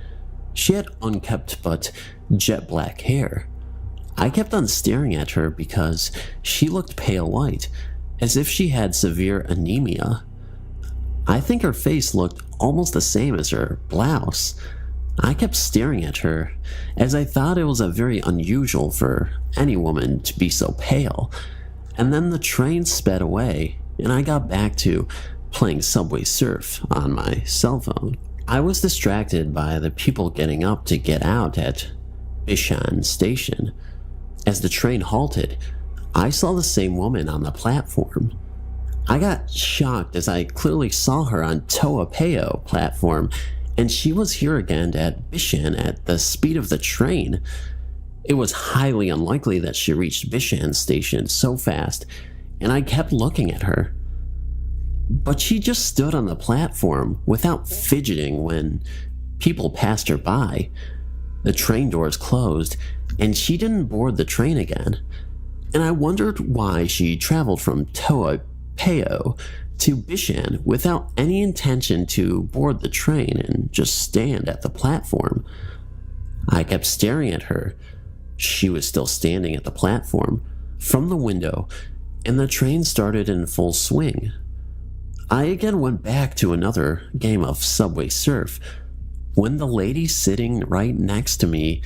She had unkempt but jet black hair. I kept on staring at her because she looked pale white, as if she had severe anemia. I think her face looked almost the same as her blouse. I kept staring at her, as I thought it was very unusual for any woman to be so pale. And then the train sped away, and I got back to playing Subway Surf on my cell phone. I was distracted by the people getting up to get out at Bishan station. As the train halted, I saw the same woman on the platform. I got shocked as I clearly saw her on Toapeo platform, and she was here again at Bishan at the speed of the train. It was highly unlikely that she reached Bishan station so fast, and I kept looking at her. But she just stood on the platform without fidgeting when people passed her by. The train doors closed, and she didn't board the train again. And I wondered why she traveled from Toapeo to Bishan without any intention to board the train and just stand at the platform. I kept staring at her. She was still standing at the platform from the window, and the train started in full swing. I again went back to another game of Subway Surf when the lady sitting right next to me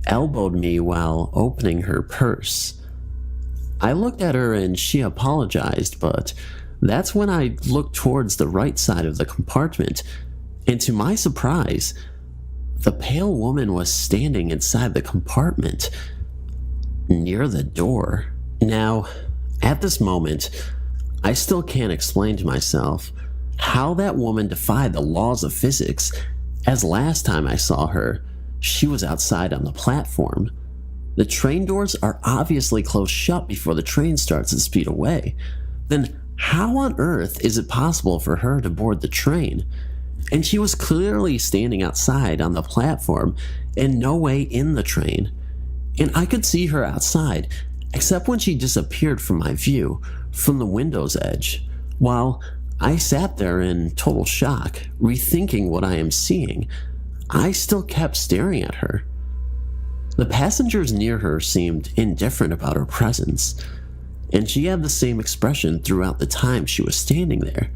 elbowed me while opening her purse. I looked at her and she apologized, but that's when I looked towards the right side of the compartment, and to my surprise, the pale woman was standing inside the compartment, near the door. Now, at this moment, I still can't explain to myself how that woman defied the laws of physics, as last time I saw her, she was outside on the platform. The train doors are obviously closed shut before the train starts to speed away. Then how on earth is it possible for her to board the train? And she was clearly standing outside on the platform and no way in the train. And I could see her outside, except when she disappeared from my view from the window's edge, while I sat there in total shock, rethinking what I am seeing. I still kept staring at her. The passengers near her seemed indifferent about her presence, and she had the same expression throughout the time she was standing there.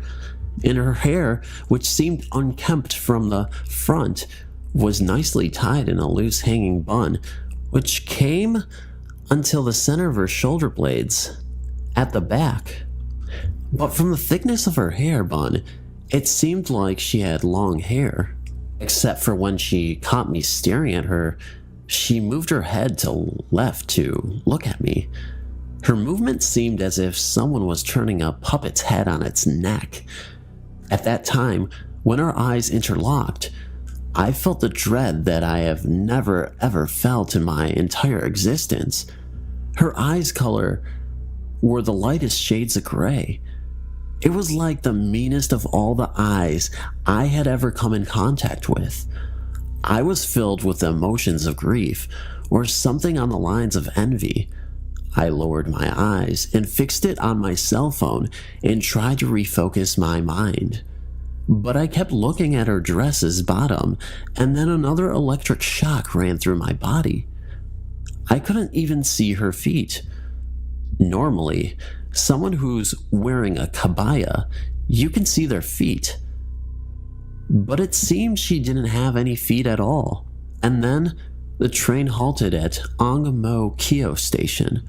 And her hair, which seemed unkempt from the front, was nicely tied in a loose hanging bun, which came until the center of her shoulder blades at the back. But from the thickness of her hair bun, it seemed like she had long hair. Except for when she caught me staring at her, she moved her head to left to look at me. Her movement seemed as if someone was turning a puppet's head on its neck. At that time, when our eyes interlocked, I felt the dread that I have never ever felt in my entire existence. Her eyes' color were the lightest shades of gray. It was like the meanest of all the eyes I had ever come in contact with. I was filled with the emotions of grief, or something on the lines of envy. I lowered my eyes and fixed it on my cell phone and tried to refocus my mind. But I kept looking at her dress's bottom, and then another electric shock ran through my body. I couldn't even see her feet. Normally, someone who's wearing a kabaya, you can see their feet. But it seemed she didn't have any feet at all. And then the train halted at Angmo Kyo station.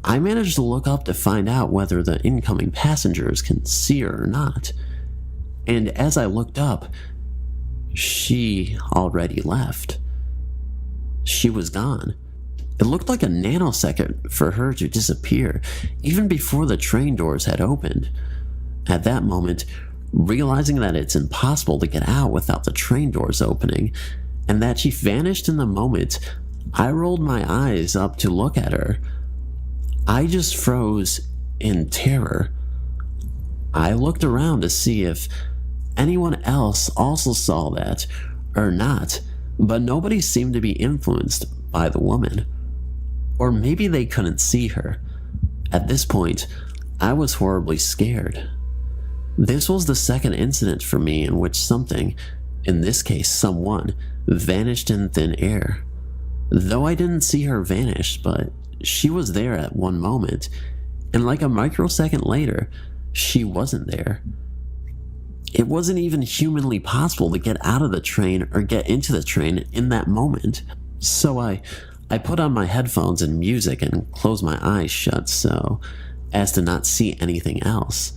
I managed to look up to find out whether the incoming passengers can see her or not. And as I looked up, she already left. She was gone. It looked like a nanosecond for her to disappear, even before the train doors had opened. At that moment, Realizing that it's impossible to get out without the train doors opening, and that she vanished in the moment, I rolled my eyes up to look at her. I just froze in terror. I looked around to see if anyone else also saw that or not, but nobody seemed to be influenced by the woman. Or maybe they couldn't see her. At this point, I was horribly scared. This was the second incident for me in which something, in this case someone, vanished in thin air. Though I didn't see her vanish, but she was there at one moment, and like a microsecond later, she wasn't there. It wasn't even humanly possible to get out of the train or get into the train in that moment. So I put on my headphones and music and closed my eyes shut so as to not see anything else.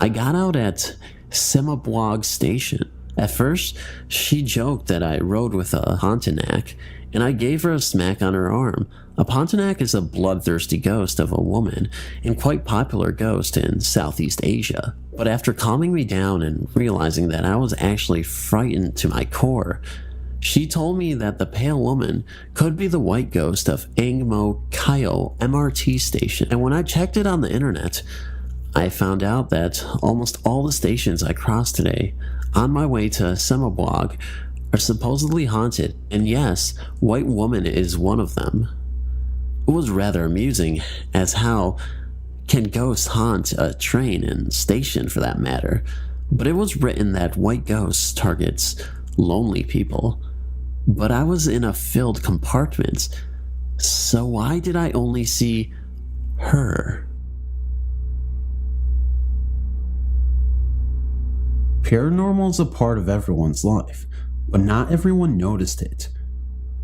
I got out at Semabwag Station. At first, she joked that I rode with a Pontiac, and I gave her a smack on her arm. A Pontiac is a bloodthirsty ghost of a woman and quite popular ghost in Southeast Asia. But after calming me down and realizing that I was actually frightened to my core, she told me that the pale woman could be the white ghost of Angmo Kyo MRT station. And when I checked it on the internet, I found out that almost all the stations I crossed today on my way to Semabwag are supposedly haunted, and yes, White Woman is one of them. It was rather amusing, as how can ghosts haunt a train and station for that matter, but it was written that white ghosts targets lonely people. But I was in a filled compartment, so why did I only see her? Paranormal is a part of everyone's life, but not everyone noticed it.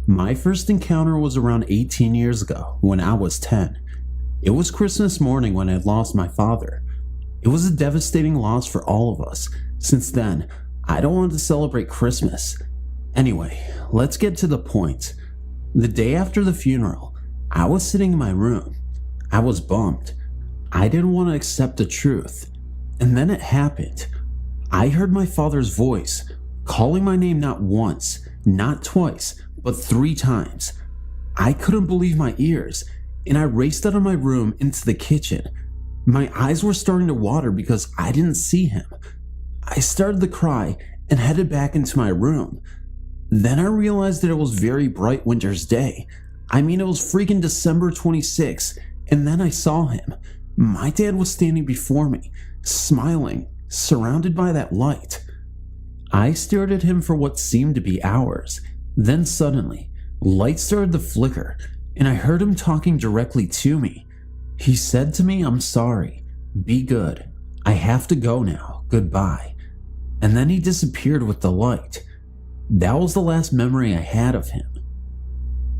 My first encounter was around 18 years ago, when I was 10. It was Christmas morning when I lost my father. It was a devastating loss for all of us. Since then, I don't want to celebrate Christmas. Anyway, let's get to the point. The day after the funeral, I was sitting in my room. I was bummed. I didn't want to accept the truth. And then it happened. I heard my father's voice, calling my name not once, not twice, but 3 times. I couldn't believe my ears, and I raced out of my room into the kitchen. My eyes were starting to water because I didn't see him. I started to cry and headed back into my room. Then I realized that it was very bright winter's day. I mean, it was freaking December 26th, and then I saw him. My dad was standing before me, smiling, surrounded by that light. I stared at him for what seemed to be hours. Then suddenly, light started to flicker, and I heard him talking directly to me. He said to me, "I'm sorry. Be good. I have to go now. Goodbye." And then he disappeared with the light. That was the last memory I had of him.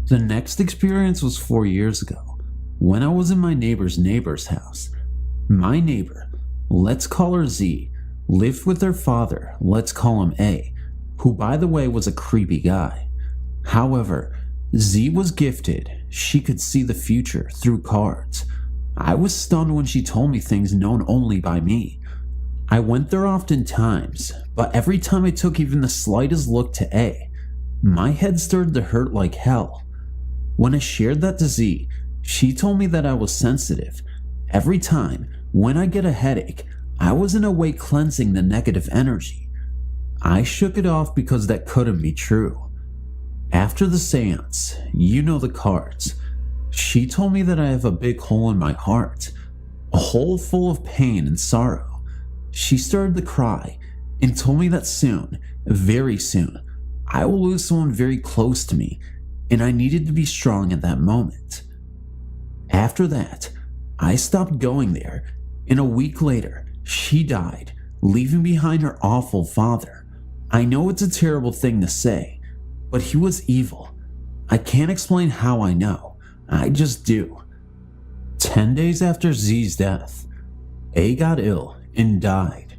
The next experience was 4 years ago, when I was in my neighbor's house. My neighbor, let's call her Z, lived with her father, let's call him A, who by the way was a creepy guy. However, Z was gifted. She could see the future through cards. I was stunned when she told me things known only by me. I went there often times, but every time I took even the slightest look to A, my head started to hurt like hell. When I shared that to Z, she told me that I was sensitive. Every time, when I get a headache, I was in a way cleansing the negative energy. I shook it off because that couldn't be true. After the seance, you know the cards. She told me that I have a big hole in my heart, a hole full of pain and sorrow. She started to cry and told me that soon, very soon, I will lose someone very close to me, and I needed to be strong at that moment. After that, I stopped going there, and a week later, she died, leaving behind her awful father. I know it's a terrible thing to say, but he was evil. I can't explain how I know, I just do. 10 days after Z's death, A got ill and died.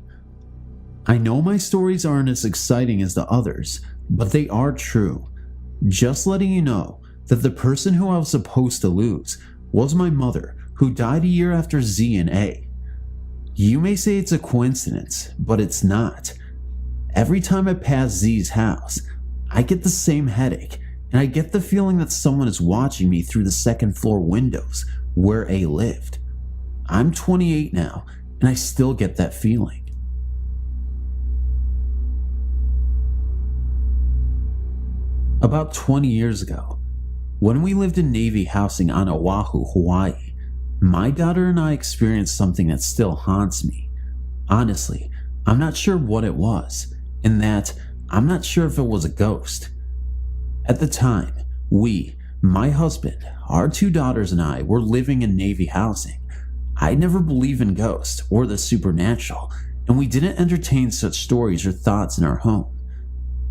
I know my stories aren't as exciting as the others, but they are true. Just letting you know that the person who I was supposed to lose was my mother, who died a year after Z and A. You may say it's a coincidence, but it's not. Every time I pass Z's house, I get the same headache, and I get the feeling that someone is watching me through the second floor windows where A lived. I'm 28 now, and I still get that feeling. About 20 years ago, when we lived in Navy housing on Oahu, Hawaii, my daughter and I experienced something that still haunts me. Honestly, I'm not sure what it was, and that I'm not sure if it was a ghost. At the time, my husband, our 2 daughters, and I were living in Navy housing. I never believed in ghosts or the supernatural, and we didn't entertain such stories or thoughts in our home.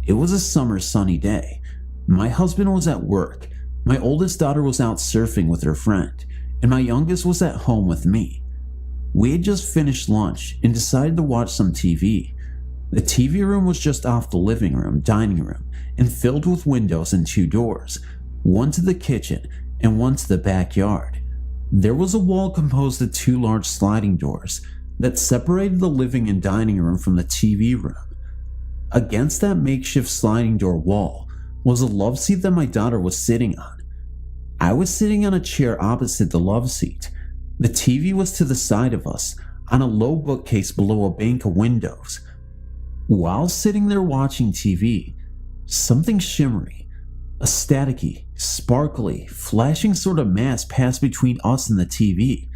It was a summer sunny day. My husband was at work, my oldest daughter was out surfing with her friend, and my youngest was at home with me. We had just finished lunch and decided to watch some TV. The TV room was just off the living room, dining room, and filled with windows and 2 doors, one to the kitchen and one to the backyard. There was a wall composed of 2 large sliding doors that separated the living and dining room from the TV room. Against that makeshift sliding door wall was a love seat that my daughter was sitting on. I was sitting on a chair opposite the love seat. The TV was to the side of us, on a low bookcase below a bank of windows. While sitting there watching TV, something shimmery, a staticky, sparkly, flashing sort of mass passed between us and the TV.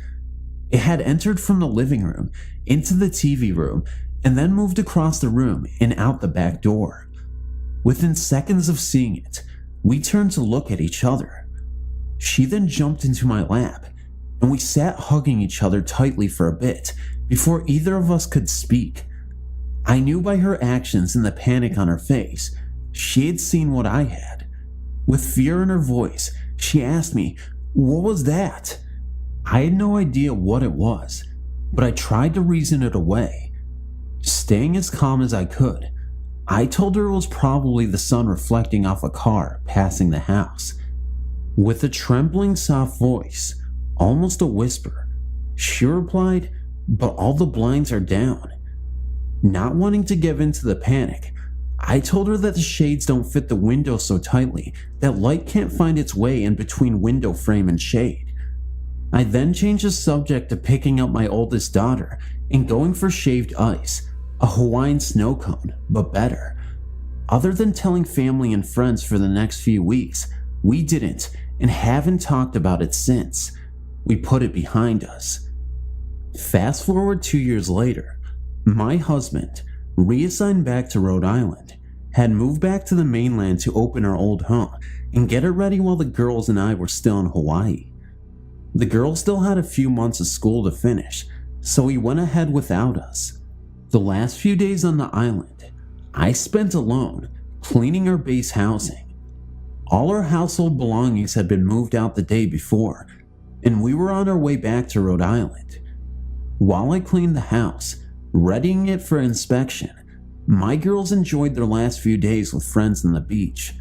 It had entered from the living room into the TV room and then moved across the room and out the back door. Within seconds of seeing it, we turned to look at each other. She then jumped into my lap, and we sat hugging each other tightly for a bit before either of us could speak. I knew by her actions and the panic on her face, she had seen what I had. With fear in her voice, she asked me, "What was that?" I had no idea what it was, but I tried to reason it away. Staying as calm as I could, I told her it was probably the sun reflecting off a car passing the house. With a trembling, soft voice, almost a whisper, she replied, "But all the blinds are down." Not wanting to give in to the panic, I told her that the shades don't fit the window so tightly that light can't find its way in between window frame and shade. I then changed the subject to picking up my oldest daughter and going for shaved ice, a Hawaiian snow cone, but better. Other than telling family and friends for the next few weeks, we didn't and haven't talked about it since. We put it behind us. Fast forward 2 years later, my husband, reassigned back to Rhode Island, had moved back to the mainland to open our old home and get it ready while the girls and I were still in Hawaii. The girls still had a few months of school to finish, so he went ahead without us. The last few days on the island, I spent alone, cleaning our base housing. All our household belongings had been moved out the day before, and we were on our way back to Rhode Island. While I cleaned the house, readying it for inspection, my girls enjoyed their last few days with friends on the beach.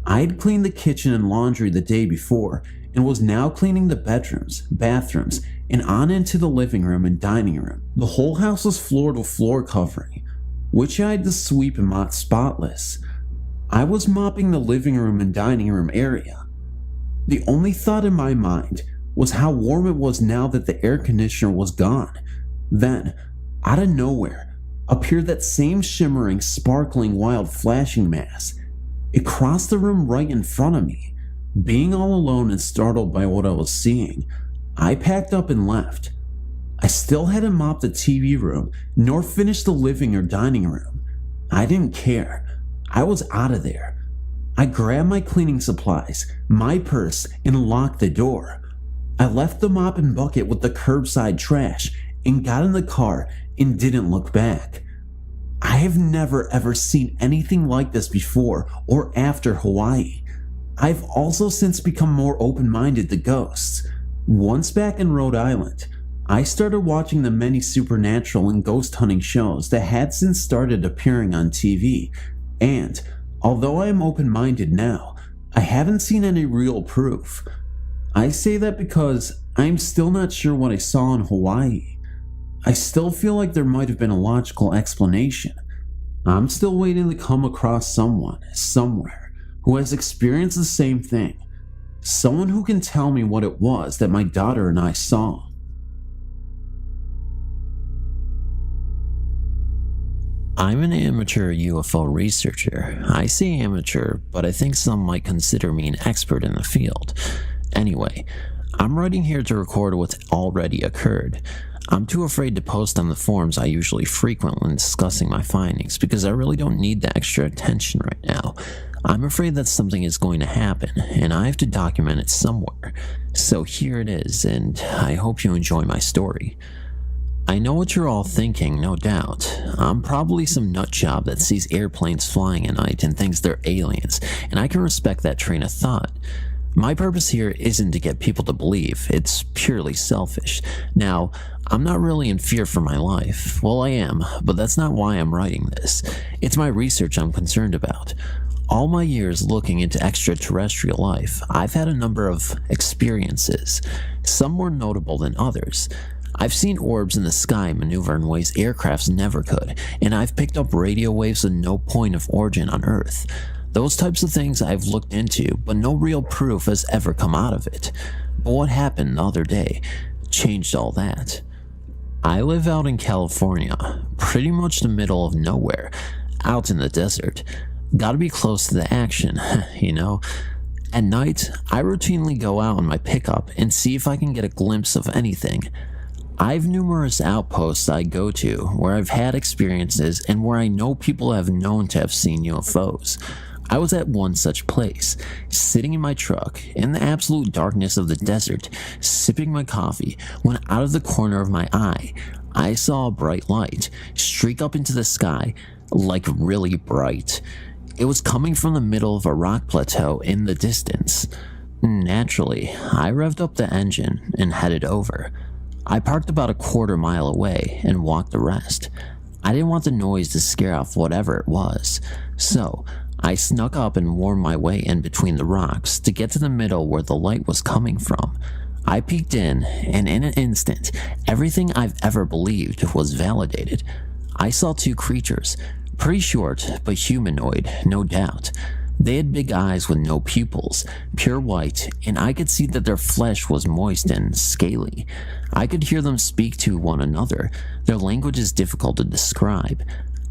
I had cleaned the kitchen and laundry the day before and was now cleaning the bedrooms, bathrooms, and on into the living room and dining room. The whole house was floored with floor covering, which I had to sweep and mop spotless. I was mopping the living room and dining room area. The only thought in my mind was how warm it was now that the air conditioner was gone. Then, out of nowhere, appeared that same shimmering, sparkling, wild flashing mass. It crossed the room right in front of me. Being all alone and startled by what I was seeing, I packed up and left. I still hadn't mopped the TV room, nor finished the living or dining room. I didn't care. I was out of there. I grabbed my cleaning supplies, my purse, and locked the door. I left the mop and bucket with the curbside trash and got in the car and didn't look back. I have never ever seen anything like this before or after Hawaii. I've also since become more open-minded to ghosts. Once back in Rhode Island, I started watching the many supernatural and ghost hunting shows that had since started appearing on TV, and although I am open-minded now, I haven't seen any real proof. I say that because I'm still not sure what I saw in Hawaii. I still feel like there might have been a logical explanation. I'm still waiting to come across someone, somewhere, who has experienced the same thing. Someone who can tell me what it was that my daughter and I saw. I'm an amateur UFO researcher. I say amateur, but I think some might consider me an expert in the field. Anyway, I'm writing here to record what's already occurred. I'm too afraid to post on the forums I usually frequent when discussing my findings because I really don't need the extra attention right now. I'm afraid that something is going to happen, and I have to document it somewhere. So here it is, and I hope you enjoy my story. I know what you're all thinking, no doubt. I'm probably some nutjob that sees airplanes flying at night and thinks they're aliens, and I can respect that train of thought. My purpose here isn't to get people to believe, it's purely selfish. Now, I'm not really in fear for my life. Well, I am, but that's not why I'm writing this. It's my research I'm concerned about. All my years looking into extraterrestrial life, I've had a number of experiences, some more notable than others. I've seen orbs in the sky maneuver in ways aircrafts never could, and I've picked up radio waves with no point of origin on Earth. Those types of things I've looked into, but no real proof has ever come out of it. But what happened the other day changed all that. I live out in California, pretty much the middle of nowhere, out in the desert. Gotta be close to the action, you know? At night, I routinely go out in my pickup and see if I can get a glimpse of anything. I've numerous outposts I go to where I've had experiences and where I know people have known to have seen UFOs. I was at one such place, sitting in my truck in the absolute darkness of the desert, sipping my coffee, when out of the corner of my eye, I saw a bright light streak up into the sky, like really bright. It was coming from the middle of a rock plateau in the distance. Naturally, I revved up the engine and headed over. I parked about a quarter mile away and walked the rest. I didn't want the noise to scare off whatever it was, so I snuck up and wormed my way in between the rocks to get to the middle where the light was coming from. I peeked in, and in an instant, everything I've ever believed was validated. I saw two creatures, pretty short but humanoid, no doubt. They had big eyes with no pupils, pure white, and I could see that their flesh was moist and scaly. I could hear them speak to one another. Their language is difficult to describe.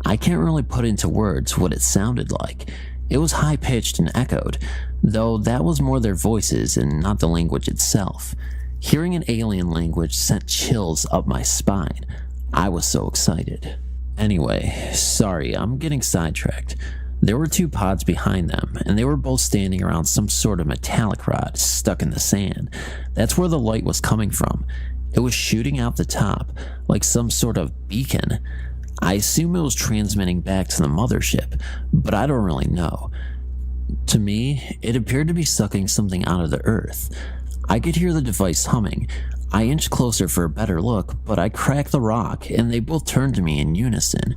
I can't really put into words what it sounded like. It was high-pitched and echoed, though that was more their voices and not the language itself. Hearing an alien language sent chills up my spine. I was so excited. Anyway, sorry, I'm getting sidetracked. There were two pods behind them, and they were both standing around some sort of metallic rod stuck in the sand. That's where the light was coming from. It was shooting out the top, like some sort of beacon. I assume it was transmitting back to the mothership, but I don't really know. To me, it appeared to be sucking something out of the earth. I could hear the device humming. I inched closer for a better look, but I cracked the rock, and they both turned to me in unison.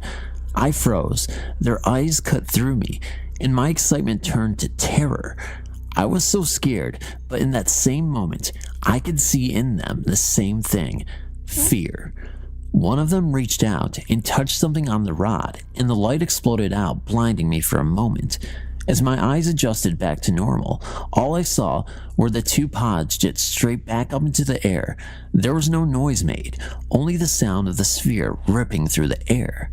I froze, their eyes cut through me, and my excitement turned to terror. I was so scared, but in that same moment, I could see in them the same thing, fear. One of them reached out and touched something on the rod, and the light exploded out, blinding me for a moment. As my eyes adjusted back to normal, all I saw were the two pods jet straight back up into the air. There was no noise made, only the sound of the sphere ripping through the air.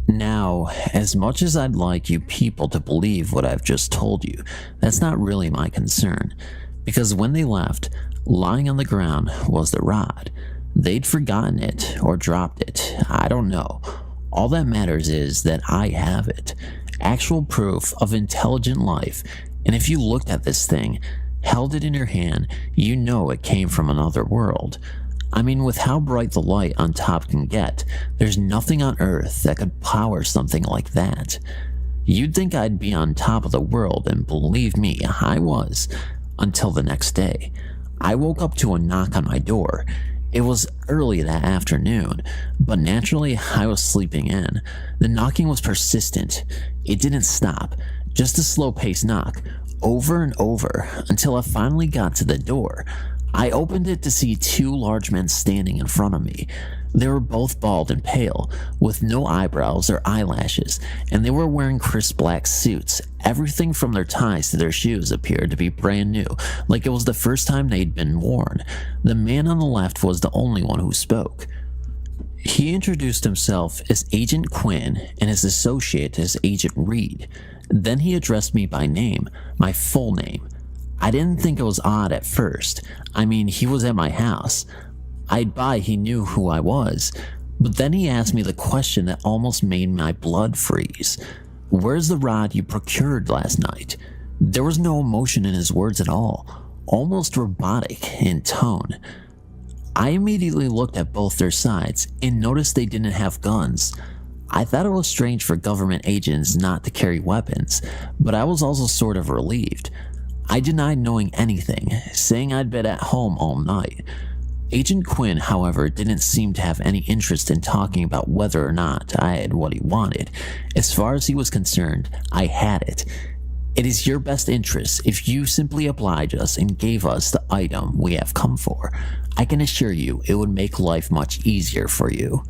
Now, as much as I'd like you people to believe what I've just told you, that's not really my concern. Because when they left, lying on the ground was the rod. They'd forgotten it or dropped it. I don't know. All that matters is that I have it. Actual proof of intelligent life. And if you looked at this thing, held it in your hand, you know it came from another world. I mean, with how bright the light on top can get, there's nothing on Earth that could power something like that. You'd think I'd be on top of the world, and believe me, I was. Until the next day. I woke up to a knock on my door. It was early that afternoon, but naturally I was sleeping in. The knocking was persistent. It didn't stop, just a slow-paced knock, over and over, until I finally got to the door. I opened it to see two large men standing in front of me. They were both bald and pale, with no eyebrows or eyelashes, and they were wearing crisp black suits. Everything from their ties to their shoes appeared to be brand new, like it was the first time they'd been worn. The man on the left was the only one who spoke. He introduced himself as Agent Quinn and his associate as Agent Reed. Then he addressed me by name, my full name. I didn't think it was odd at first. I mean, he was at my house. I'd buy he knew who I was. But then he asked me the question that almost made my blood freeze. Where's the rod you procured last night? There was no emotion in his words at all, almost robotic in tone. I immediately looked at both their sides and noticed they didn't have guns. I thought it was strange for government agents not to carry weapons, but I was also sort of relieved. I denied knowing anything, saying I'd been at home all night. Agent Quinn, however, didn't seem to have any interest in talking about whether or not I had what he wanted. As far as he was concerned, I had it. It is your best interest if you simply oblige us and gave us the item we have come for. I can assure you it would make life much easier for you.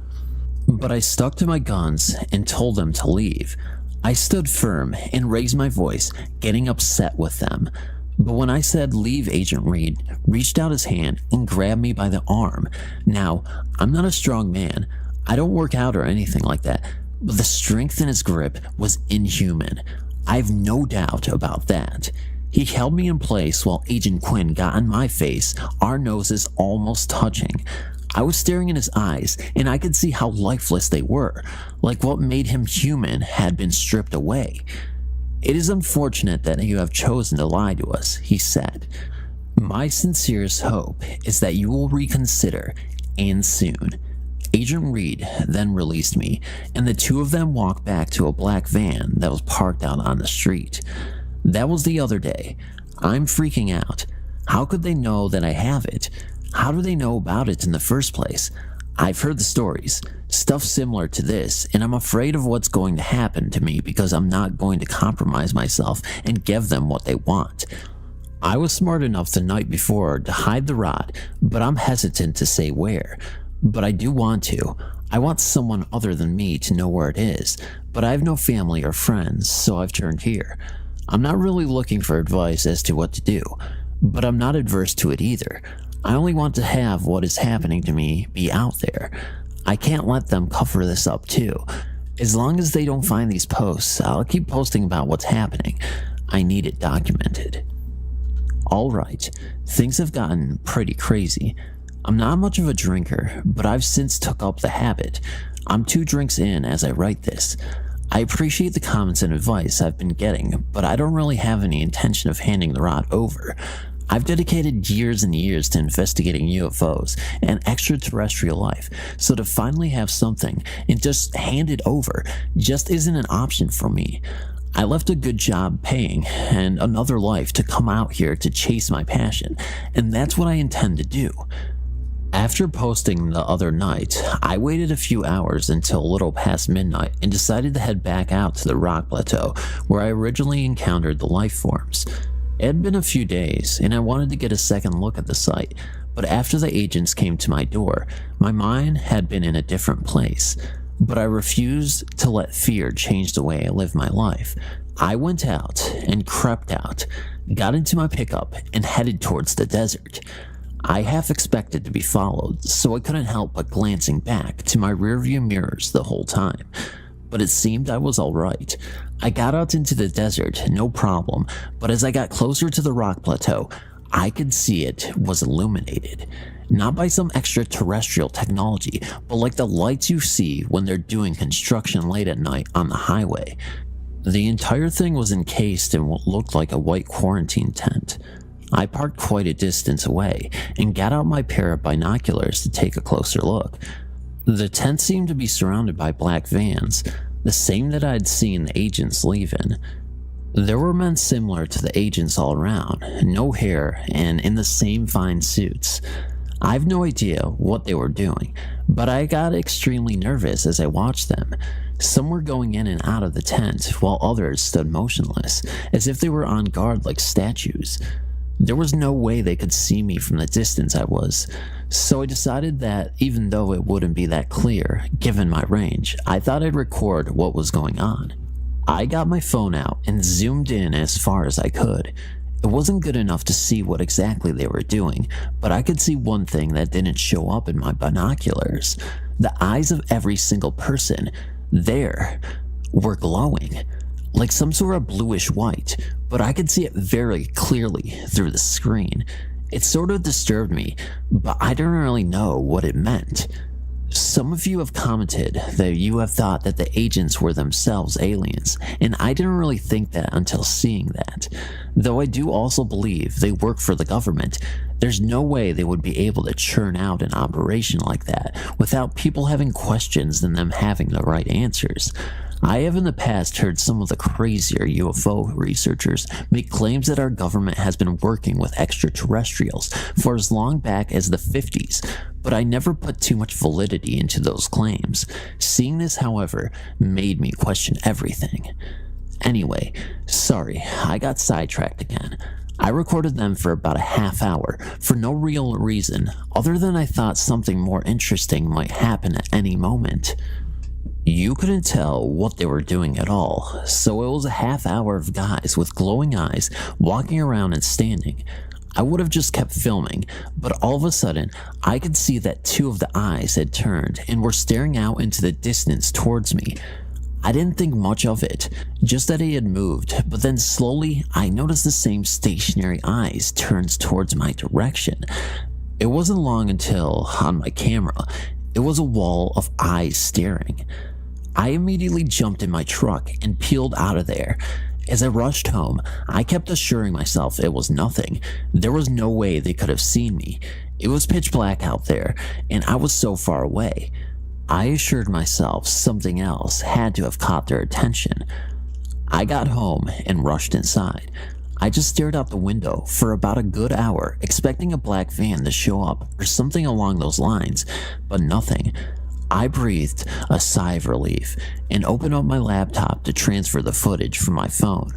But I stuck to my guns and told them to leave. I stood firm and raised my voice, getting upset with them. But when I said leave, Agent Reed reached out his hand and grabbed me by the arm. Now, I'm not a strong man. I don't work out or anything like that, but the strength in his grip was inhuman. I've no doubt about that. He held me in place while Agent Quinn got in my face, our noses almost touching. I was staring in his eyes, and I could see how lifeless they were, like what made him human had been stripped away. It is unfortunate that you have chosen to lie to us, he said. My sincerest hope is that you will reconsider, and soon. Agent Reed then released me, and the two of them walked back to a black van that was parked out on the street. That was the other day. I'm freaking out. How could they know that I have it? How do they know about it in the first place? I've heard the stories, stuff similar to this, and I'm afraid of what's going to happen to me because I'm not going to compromise myself and give them what they want. I was smart enough the night before to hide the rod, but I'm hesitant to say where. But I do want to. I want someone other than me to know where it is, but I have no family or friends, so I've turned here. I'm not really looking for advice as to what to do, but I'm not adverse to it either. I only want to have what is happening to me be out there. I can't let them cover this up too. As long as they don't find these posts, I'll keep posting about what's happening. I need it documented. Alright, things have gotten pretty crazy. I'm not much of a drinker, but I've since took up the habit. I'm 2 drinks in as I write this. I appreciate the comments and advice I've been getting, but I don't really have any intention of handing the rod over. I've dedicated years and years to investigating UFOs and extraterrestrial life, so to finally have something and just hand it over just isn't an option for me. I left a good job paying and another life to come out here to chase my passion, and that's what I intend to do. After posting the other night, I waited a few hours until a little past midnight and decided to head back out to the rock plateau where I originally encountered the life forms. It had been a few days, and I wanted to get a second look at the site, but after the agents came to my door, my mind had been in a different place. But I refused to let fear change the way I live my life. I went out and crept out, got into my pickup, and headed towards the desert. I half expected to be followed, so I couldn't help but glancing back to my rearview mirrors the whole time. But it seemed I was alright. I got out into the desert, no problem, but as I got closer to the rock plateau, I could see it was illuminated. Not by some extraterrestrial technology, but like the lights you see when they're doing construction late at night on the highway. The entire thing was encased in what looked like a white quarantine tent. I parked quite a distance away and got out my pair of binoculars to take a closer look. The tent seemed to be surrounded by black vans, the same that I'd seen the agents leave in. There were men similar to the agents all around, no hair and in the same fine suits. I have no idea what they were doing, but I got extremely nervous as I watched them. Some were going in and out of the tent, while others stood motionless, as if they were on guard like statues. There was no way they could see me from the distance I was. So I decided that even though it wouldn't be that clear, given my range, I thought I'd record what was going on. I got my phone out and zoomed in as far as I could. It wasn't good enough to see what exactly they were doing, but I could see one thing that didn't show up in my binoculars. The eyes of every single person there were glowing, like some sort of bluish white, but I could see it very clearly through the screen. It sort of disturbed me, but I don't really know what it meant. Some of you have commented that you have thought that the agents were themselves aliens, and I didn't really think that until seeing that. Though I do also believe they work for the government, there's no way they would be able to churn out an operation like that without people having questions and them having the right answers. I have in the past heard some of the crazier UFO researchers make claims that our government has been working with extraterrestrials for as long back as the 50s, but I never put too much validity into those claims. Seeing this, however, made me question everything. Anyway, sorry, I got sidetracked again. I recorded them for about a half hour for no real reason other than I thought something more interesting might happen at any moment. You couldn't tell what they were doing at all, so it was a half hour of guys with glowing eyes walking around and standing. I would have just kept filming, but all of a sudden, I could see that two of the eyes had turned and were staring out into the distance towards me. I didn't think much of it, just that he had moved, but then slowly I noticed the same stationary eyes turned towards my direction. It wasn't long until, on my camera, it was a wall of eyes staring. I immediately jumped in my truck and peeled out of there. As I rushed home, I kept assuring myself it was nothing. There was no way they could have seen me. It was pitch black out there, and I was so far away. I assured myself something else had to have caught their attention. I got home and rushed inside. I just stared out the window for about a good hour, expecting a black van to show up or something along those lines, but nothing. I breathed a sigh of relief and opened up my laptop to transfer the footage from my phone.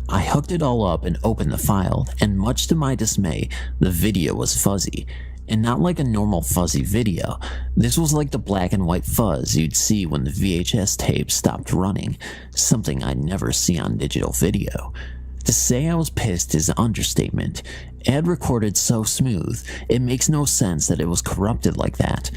I hooked it all up and opened the file, and much to my dismay, the video was fuzzy. And not like a normal fuzzy video. This was like the black and white fuzz you'd see when the VHS tape stopped running, something I'd never see on digital video. To say I was pissed is an understatement. It had recorded so smooth, it makes no sense that it was corrupted like that.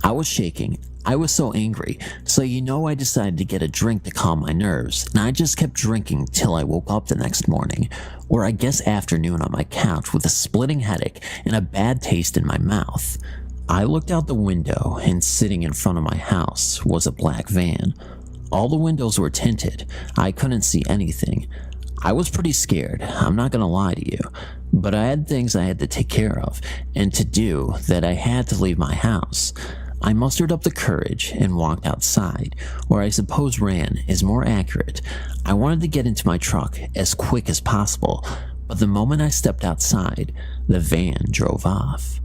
I was shaking. I was so angry, so I decided to get a drink to calm my nerves, and I just kept drinking till I woke up the next morning, or I guess afternoon on my couch with a splitting headache and a bad taste in my mouth. I looked out the window, and sitting in front of my house was a black van. All the windows were tinted. I couldn't see anything. I was pretty scared, I'm not gonna lie to you, but I had things I had to take care of, and to do that I had to leave my house. I mustered up the courage and walked outside, or I suppose ran is more accurate. I wanted to get into my truck as quick as possible, but the moment I stepped outside, the van drove off.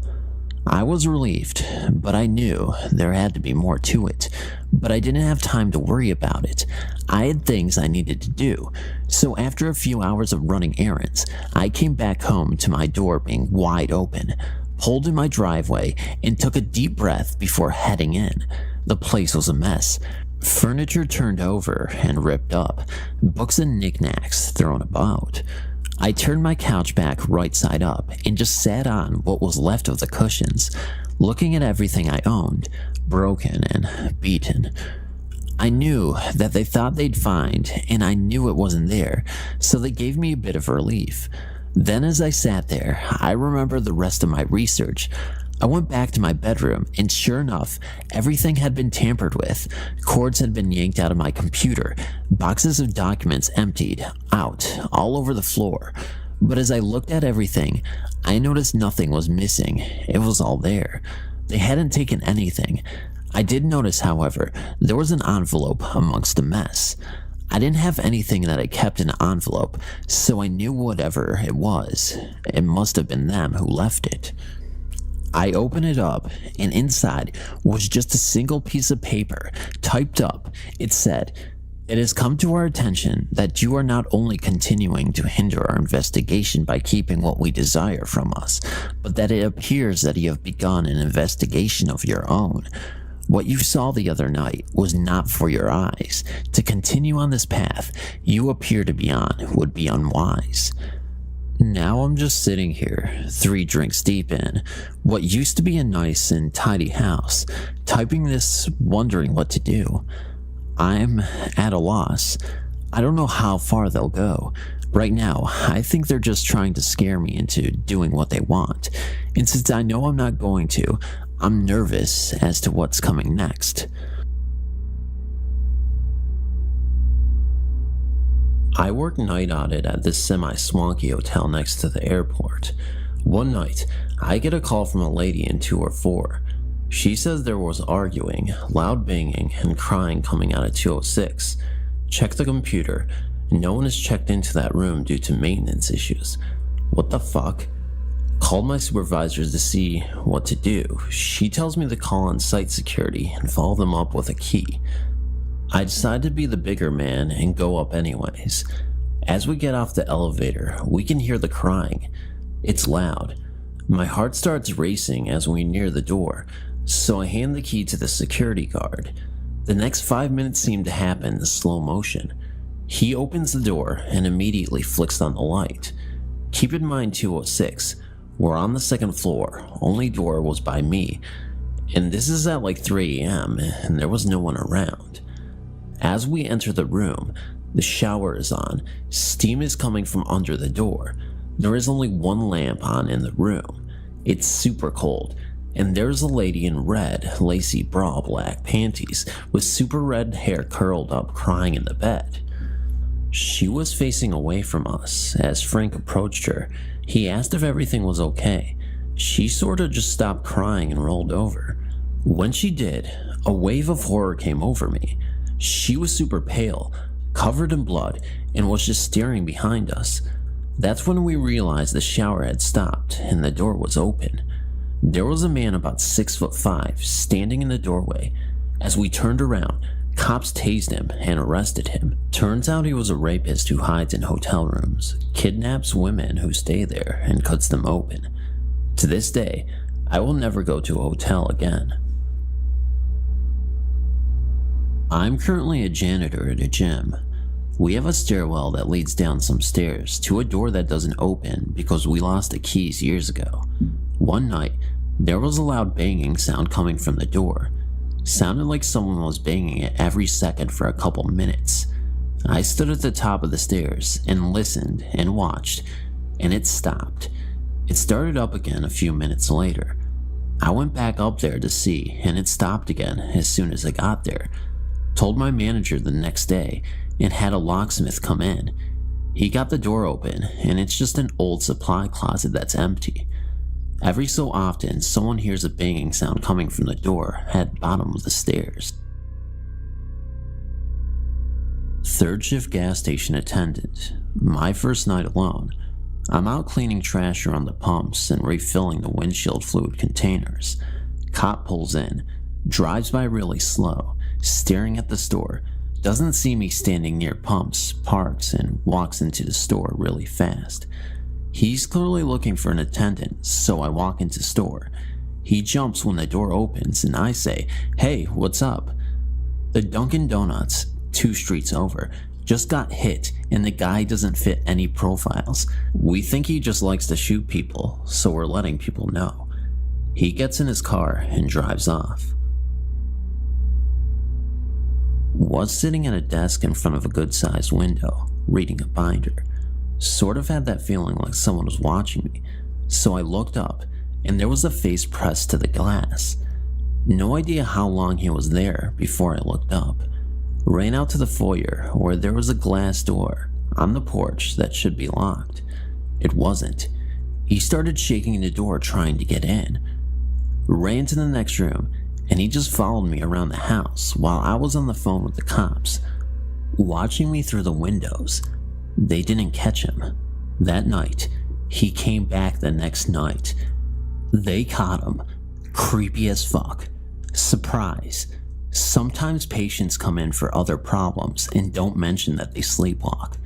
I was relieved, but I knew there had to be more to it. But I didn't have time to worry about it. I had things I needed to do. So after a few hours of running errands, I came back home to my door being wide open, pulled in my driveway, and took a deep breath before heading in. The place was a mess. Furniture turned over and ripped up, books and knickknacks thrown about. I turned my couch back right side up and just sat on what was left of the cushions, looking at everything I owned, broken and beaten. I knew that they thought they'd find, and I knew it wasn't there, so they gave me a bit of relief. Then as I sat there, I remembered the rest of my research. I went back to my bedroom, and sure enough, everything had been tampered with. Cords had been yanked out of my computer, boxes of documents emptied out all over the floor. But as I looked at everything, I noticed nothing was missing. It was all there. They hadn't taken anything. I did notice, however, there was an envelope amongst the mess. I didn't have anything that I kept in an envelope, so I knew whatever it was, it must have been them who left it. I opened it up, and inside was just a single piece of paper, typed up. It said, It has come to our attention that you are not only continuing to hinder our investigation by keeping what we desire from us, but that it appears that you have begun an investigation of your own. What you saw the other night was not for your eyes. To continue on this path you appear to be on would be unwise. Now I'm just sitting here, 3 drinks deep in what used to be a nice and tidy house, typing this, wondering what to do. I'm at a loss. I don't know how far they'll go. Right now, I think they're just trying to scare me into doing what they want. And since I know I'm not going to, I'm nervous as to what's coming next. I work night audit at this semi-swanky hotel next to the airport. One night, I get a call from a lady in 204. She says there was arguing, loud banging, and crying coming out of 206. Check the computer. No one has checked into that room due to maintenance issues. What the fuck? Called my supervisors to see what to do. She tells me to call on site security and follow them up with a key. I decide to be the bigger man and go up anyways. As we get off the elevator, we can hear the crying. It's loud. My heart starts racing as we near the door, so I hand the key to the security guard. The next 5 minutes seem to happen in slow motion. He opens the door and immediately flicks on the light. Keep in mind 206, we're on the 2nd floor, only door was by me, and this is at like 3 a.m. and there was no one around. As we enter the room, the shower is on, steam is coming from under the door. There is only one lamp on in the room. It's super cold, and there's a lady in red, lacy bra, black panties, with super red hair curled up crying in the bed. She was facing away from us. As Frank approached her, he asked if everything was okay. She sorta just stopped crying and rolled over. When she did, a wave of horror came over me. She was super pale, covered in blood, and was just staring behind us. That's when we realized the shower had stopped and the door was open. There was a man about 6'5" standing in the doorway. As we turned around, cops tased him and arrested him. Turns out he was a rapist who hides in hotel rooms, kidnaps women who stay there, and cuts them open. To this day, I will never go to a hotel again. I'm currently a janitor at a gym. We have a stairwell that leads down some stairs to a door that doesn't open because we lost the keys years ago. One night, there was a loud banging sound coming from the door. Sounded like someone was banging it every second for a couple minutes. I stood at the top of the stairs and listened and watched, and it stopped. It started up again a few minutes later. I went back up there to see, and it stopped again as soon as I got there. Told my manager the next day and had a locksmith come in. He got the door open, and it's just an old supply closet that's empty. Every so often, someone hears a banging sound coming from the door at the bottom of the stairs. 3rd shift gas station attendant. My first night alone. I'm out cleaning trash around the pumps and refilling the windshield fluid containers. Cop pulls in, drives by really slow, staring at the store, doesn't see me standing near pumps, parks, and walks into the store really fast. He's clearly looking for an attendant, so I walk into store. He jumps when the door opens and I say, "Hey, what's up?" The Dunkin' Donuts, 2 streets over, just got hit and the guy doesn't fit any profiles. We think he just likes to shoot people, so we're letting people know. He gets in his car and drives off. Was sitting at a desk in front of a good-sized window, reading a binder. Sort of had that feeling like someone was watching me, so I looked up, and there was a face pressed to the glass. No idea how long he was there before I looked up. Ran out to the foyer, where there was a glass door on the porch that should be locked. It wasn't. He started shaking the door trying to get in. Ran to the next room, and he just followed me around the house while I was on the phone with the cops, watching me through the windows. They didn't catch him. That night, he came back the next night. They caught him. Creepy as fuck. Surprise. Sometimes patients come in for other problems and don't mention that they sleepwalk.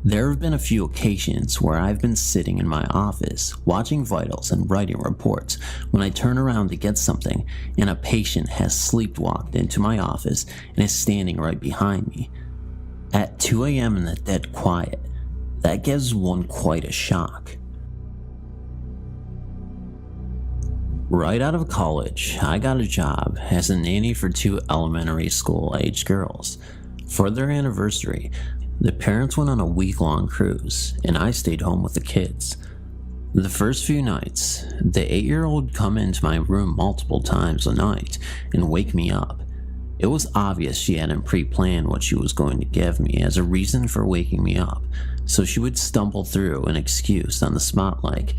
There have been a few occasions where I've been sitting in my office, watching vitals and writing reports, when I turn around to get something and a patient has sleepwalked into my office and is standing right behind me. At 2 a.m. in the dead quiet, that gives one quite a shock. Right out of college, I got a job as a nanny for 2 elementary school-aged girls. For their anniversary, the parents went on a week-long cruise, and I stayed home with the kids. The first few nights, the 8-year-old would come into my room multiple times a night and wake me up. It was obvious she hadn't pre-planned what she was going to give me as a reason for waking me up, so she would stumble through an excuse on the spot like,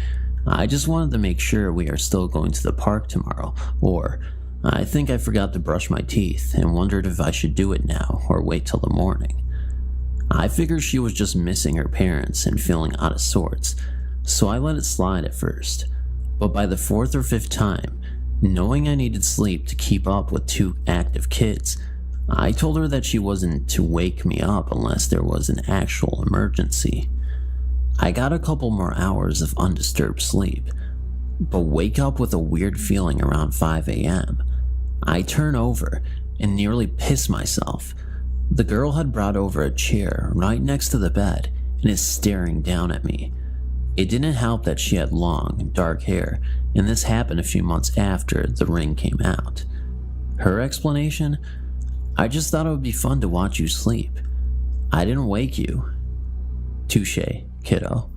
"I just wanted to make sure we are still going to the park tomorrow," or "I think I forgot to brush my teeth and wondered if I should do it now or wait till the morning." I figured she was just missing her parents and feeling out of sorts, so I let it slide at first. But by the 4th or 5th time, knowing I needed sleep to keep up with 2 active kids, I told her that she wasn't to wake me up unless there was an actual emergency. I got a couple more hours of undisturbed sleep, but wake up with a weird feeling around 5 a.m. I turn over and nearly piss myself. The girl had brought over a chair right next to the bed and is staring down at me. It didn't help that she had long, dark hair, and this happened a few months after The Ring came out. Her explanation? "I just thought it would be fun to watch you sleep. I didn't wake you." Touché, kiddo.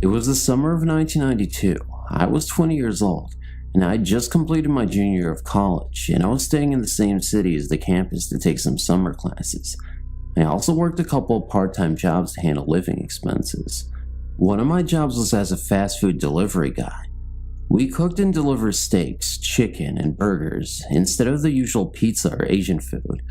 It was the summer of 1992. I was 20 years old, and I had just completed my junior year of college, and I was staying in the same city as the campus to take some summer classes. I also worked a couple of part-time jobs to handle living expenses. One of my jobs was as a fast food delivery guy. We cooked and delivered steaks, chicken, and burgers instead of the usual pizza or Asian food.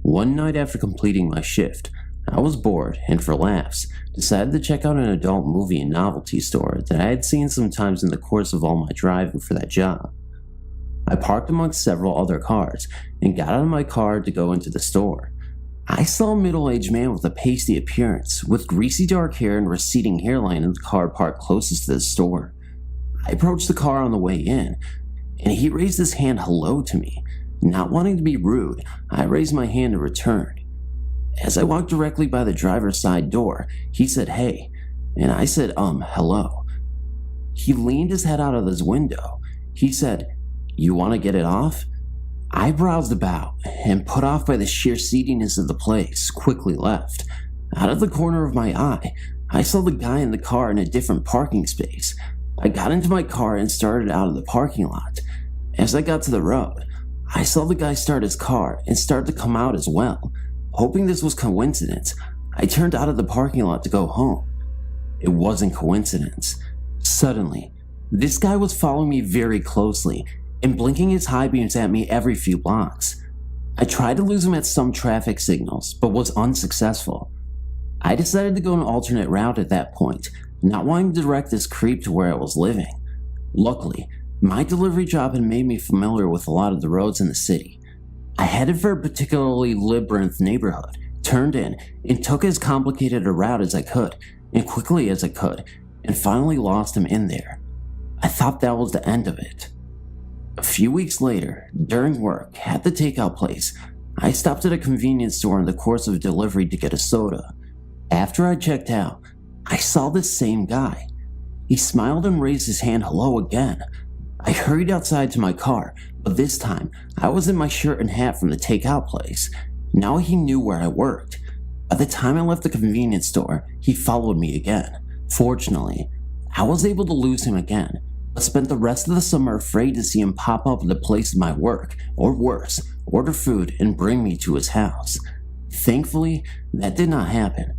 One night after completing my shift, I was bored and for laughs, decided to check out an adult movie and novelty store that I had seen sometimes in the course of all my driving for that job. I parked amongst several other cars and got out of my car to go into the store. I saw a middle-aged man with a pasty appearance, with greasy dark hair and receding hairline in the car parked closest to the store. I approached the car on the way in, and he raised his hand hello to me. Not wanting to be rude, I raised my hand in return. As I walked directly by the driver's side door, he said hey, and I said hello. He leaned his head out of his window. He said, "You want to get it off?" I browsed about, and put off by the sheer seediness of the place, quickly left. Out of the corner of my eye, I saw the guy in the car in a different parking space. I got into my car and started out of the parking lot. As I got to the road, I saw the guy start his car and start to come out as well. Hoping this was coincidence, I turned out of the parking lot to go home. It wasn't coincidence. Suddenly, this guy was following me very closely and blinking his high beams at me every few blocks. I tried to lose him at some traffic signals, but was unsuccessful. I decided to go an alternate route at that point, not wanting to direct this creep to where I was living. Luckily, my delivery job had made me familiar with a lot of the roads in the city. I headed for a particularly labyrinth neighborhood, turned in, and took as complicated a route as I could, and quickly as I could, and finally lost him in there. I thought that was the end of it. A few weeks later, during work at the takeout place, I stopped at a convenience store in the course of delivery to get a soda. After I checked out, I saw this same guy. He smiled and raised his hand hello again. I hurried outside to my car, but this time I was in my shirt and hat from the takeout place. Now he knew where I worked. By the time I left the convenience store, he followed me again. Fortunately, I was able to lose him again, but spent the rest of the summer afraid to see him pop up at the place of my work, or worse, order food and bring me to his house. Thankfully, that did not happen.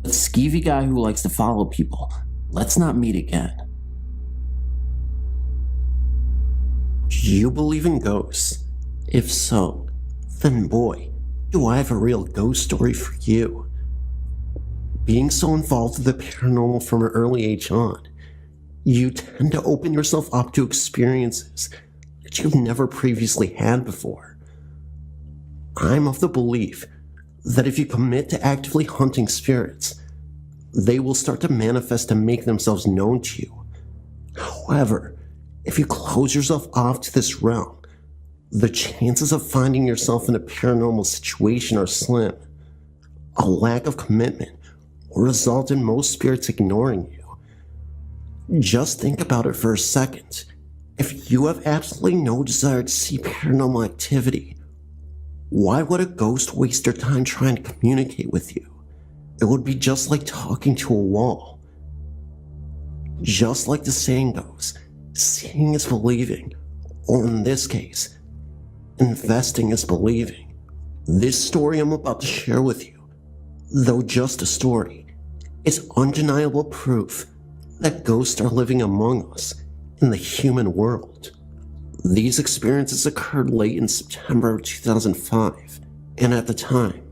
The skeevy guy who likes to follow people, let's not meet again. Do you believe in ghosts? If so, then boy, do I have a real ghost story for you. Being so involved with the paranormal from an early age on, You tend to open yourself up to experiences that you've never previously had before. I'm of the belief that if you commit to actively hunting spirits, they will start to manifest and make themselves known to you. However, if you close yourself off to this realm, the chances of finding yourself in a paranormal situation are slim. A lack of commitment will result in most spirits ignoring you. Just think about it for a second. If you have absolutely no desire to see paranormal activity, why would a ghost waste their time trying to communicate with you? It would be just like talking to a wall. Just like the saying goes, seeing is believing, or in this case, investing is believing. This story I'm about to share with you, though just a story, is undeniable proof that ghosts are living among us in the human world. These experiences occurred late in September of 2005, and at the time,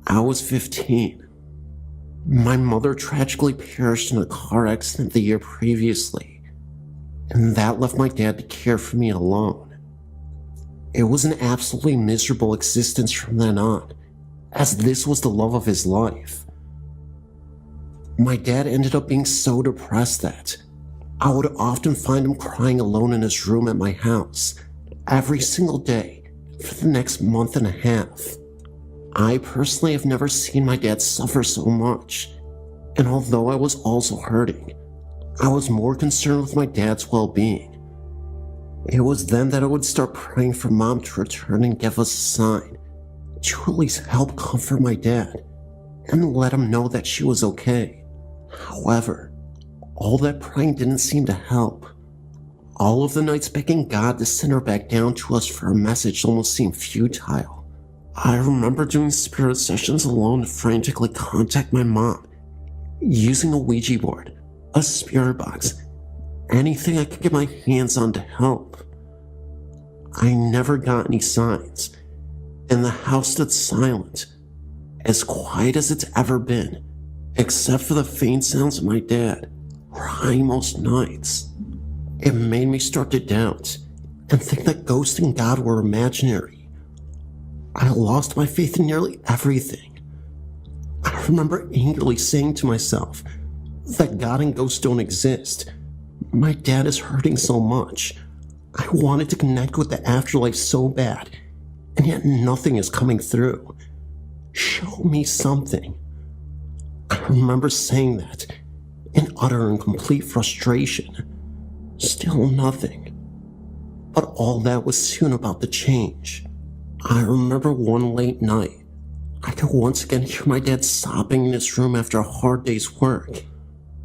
I was 15. My mother tragically perished in a car accident the year previously, and that left my dad to care for me alone. It was an absolutely miserable existence from then on, as this was the love of his life. My dad ended up being so depressed that I would often find him crying alone in his room at my house every single day for the next month and a half. I personally have never seen my dad suffer so much, and although I was also hurting, I was more concerned with my dad's well-being. It was then that I would start praying for Mom to return and give us a sign to at least help comfort my dad and let him know that she was okay. However, all that praying didn't seem to help. All of the nights begging God to send her back down to us for a message almost seemed futile. I remember doing spirit sessions alone to frantically contact my mom, using a Ouija board, a spirit box, anything I could get my hands on to help. I never got any signs, and the house stood silent, as quiet as it's ever been, except for the faint sounds of my dad crying most nights. It made me start to doubt and think that ghosts and God were imaginary. I lost my faith in nearly everything. I remember angrily saying to myself that God and ghosts don't exist. My dad is hurting so much. I wanted to connect with the afterlife so bad, and yet nothing is coming through. Show me something. I remember saying that in utter and complete frustration. Still nothing. But all that was soon about to change. I remember one late night, I could once again hear my dad sobbing in his room after a hard day's work.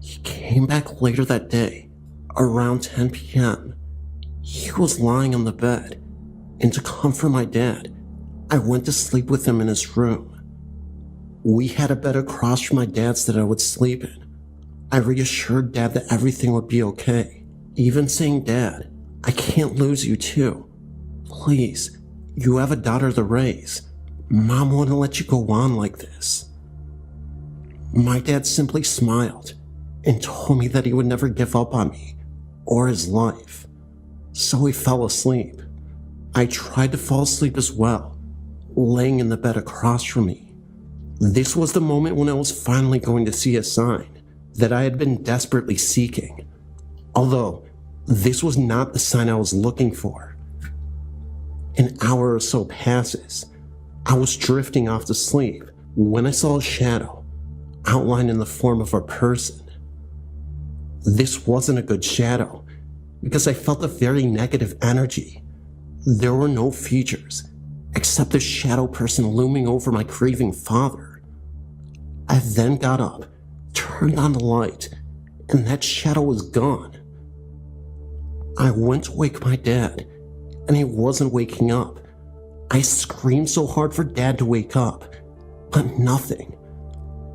He came back later that day, around 10 p.m. He was lying on the bed, and to comfort my dad, I went to sleep with him in his room. We had a bed across from my dad's that I would sleep in. I reassured Dad that everything would be okay, even saying, "Dad, I can't lose you too. Please. You have a daughter to raise. Mom wouldn't let you go on like this." My dad simply smiled and told me that he would never give up on me or his life. So he fell asleep. I tried to fall asleep as well, laying in the bed across from me. This was the moment when I was finally going to see a sign that I had been desperately seeking. Although, this was not the sign I was looking for. An hour or so passes. I was drifting off to sleep when I saw a shadow, outlined in the form of a person. This wasn't a good shadow, because I felt a very negative energy. There were no features, except the shadow person looming over my grieving father. I then got up, turned on the light, and that shadow was gone. I went to wake my dad, and he wasn't waking up. I screamed so hard for Dad to wake up, but nothing.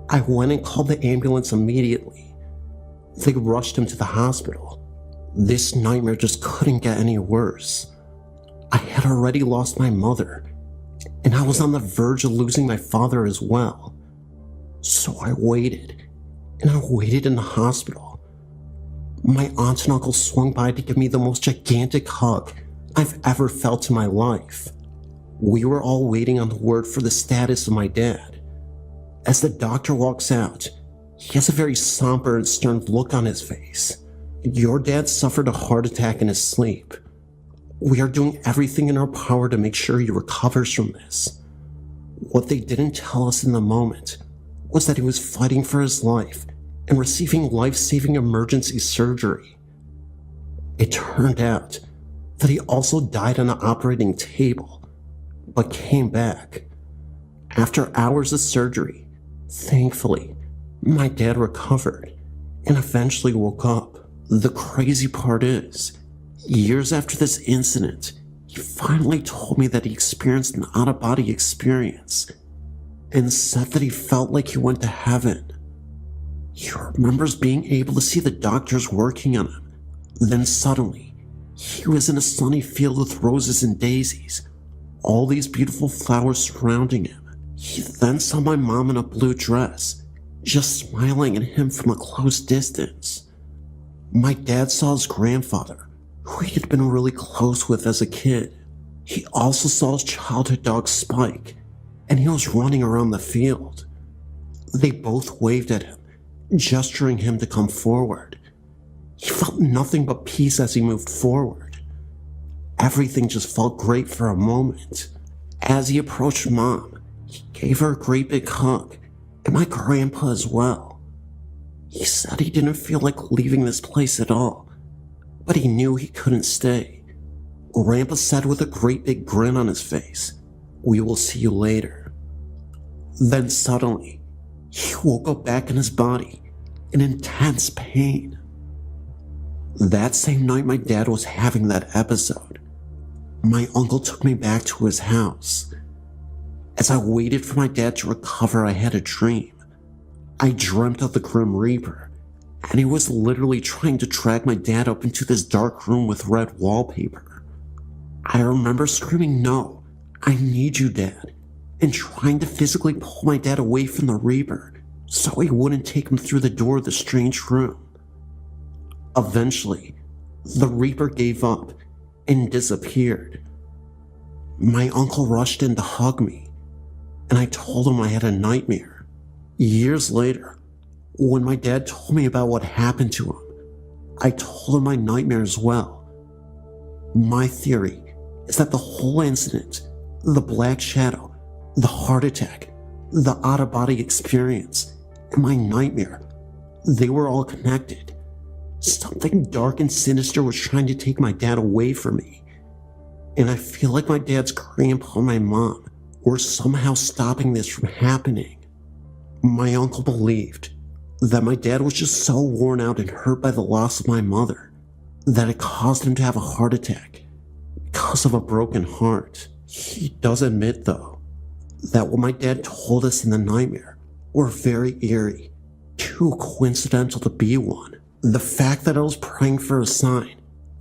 I went and called the ambulance immediately. They rushed him to the hospital. This nightmare just couldn't get any worse. I had already lost my mother, and I was on the verge of losing my father as well. So I waited, and I waited in the hospital. My aunt and uncle swung by to give me the most gigantic hug I've ever felt in my life. We were all waiting on the word for the status of my dad. As the doctor walks out, he has a very somber and stern look on his face. Your dad suffered a heart attack in his sleep. We are doing everything in our power to make sure he recovers from this. What they didn't tell us in the moment was that he was fighting for his life and receiving life-saving emergency surgery. It turned out that he also died on the operating table, but came back. After hours of surgery, thankfully, my dad recovered and eventually woke up. The crazy part is, years after this incident, he finally told me that he experienced an out-of-body experience and said that he felt like he went to heaven. He remembers being able to see the doctors working on him. Then suddenly, he was in a sunny field with roses and daisies, all these beautiful flowers surrounding him. He then saw my mom in a blue dress, just smiling at him from a close distance. My dad saw his grandfather, who he had been really close with as a kid. He also saw his childhood dog Spike, and he was running around the field. They both waved at him, gesturing him to come forward. He felt nothing but peace as he moved forward. Everything just felt great for a moment. As he approached Mom, he gave her a great big hug, and my grandpa as well. He said he didn't feel like leaving this place at all, but he knew he couldn't stay. Grandpa said with a great big grin on his face, "We will see you later." Then suddenly, he woke up back in his body in intense pain. That same night my dad was having that episode, my uncle took me back to his house. As I waited for my dad to recover, I had a dream. I dreamt of the Grim Reaper, and he was literally trying to drag my dad up into this dark room with red wallpaper. I remember screaming, "No, I need you, Dad," and trying to physically pull my dad away from the Reaper so he wouldn't take him through the door of the strange room. Eventually, the Reaper gave up and disappeared. My uncle rushed in to hug me, and I told him I had a nightmare. Years later, when my dad told me about what happened to him, I told him my nightmare as well. My theory is that the whole incident, the Black Shadow, the heart attack, the out-of-body experience, and my nightmare, they were all connected. Something dark and sinister was trying to take my dad away from me. And I feel like my dad's grandpa and my mom were somehow stopping this from happening. My uncle believed that my dad was just so worn out and hurt by the loss of my mother that it caused him to have a heart attack because of a broken heart. He does admit, though, that what my dad told us in the nightmare were very eerie, too coincidental to be one. The fact that I was praying for a sign,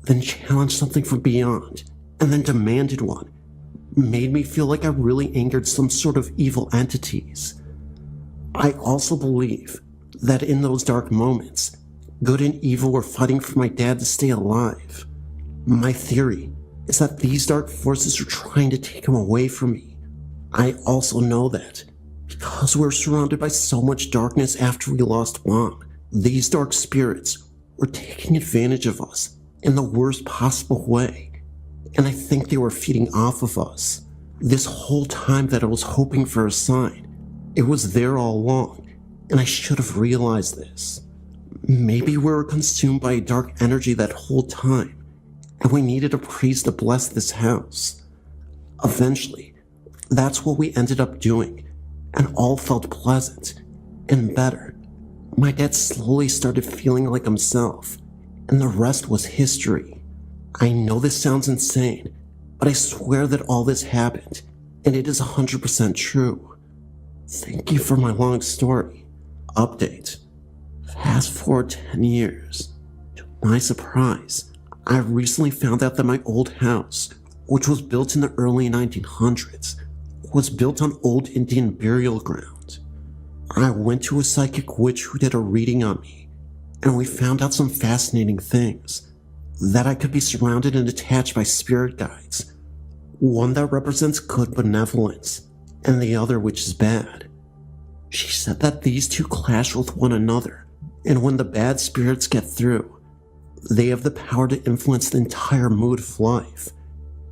then challenged something from beyond, and then demanded one, made me feel like I really angered some sort of evil entities. I also believe that in those dark moments, good and evil were fighting for my dad to stay alive. My theory is that these dark forces are trying to take him away from me. I also know that because we're surrounded by so much darkness after we lost Mom, these dark spirits were taking advantage of us in the worst possible way, and I think they were feeding off of us. This whole time that I was hoping for a sign, it was there all along, and I should have realized this. Maybe we were consumed by a dark energy that whole time, and we needed a priest to bless this house. Eventually, that's what we ended up doing, and all felt pleasant and better. My dad slowly started feeling like himself, and the rest was history. I know this sounds insane, but I swear that all this happened, and it is 100% true. Thank you for my long story. Update. Fast forward 10 years. To my surprise, I recently found out that my old house, which was built in the early 1900s, was built on old Indian burial ground. I went to a psychic witch who did a reading on me, and we found out some fascinating things. That I could be surrounded and attached by spirit guides. One that represents good benevolence, and the other which is bad. She said that these two clash with one another, and when the bad spirits get through, they have the power to influence the entire mood of life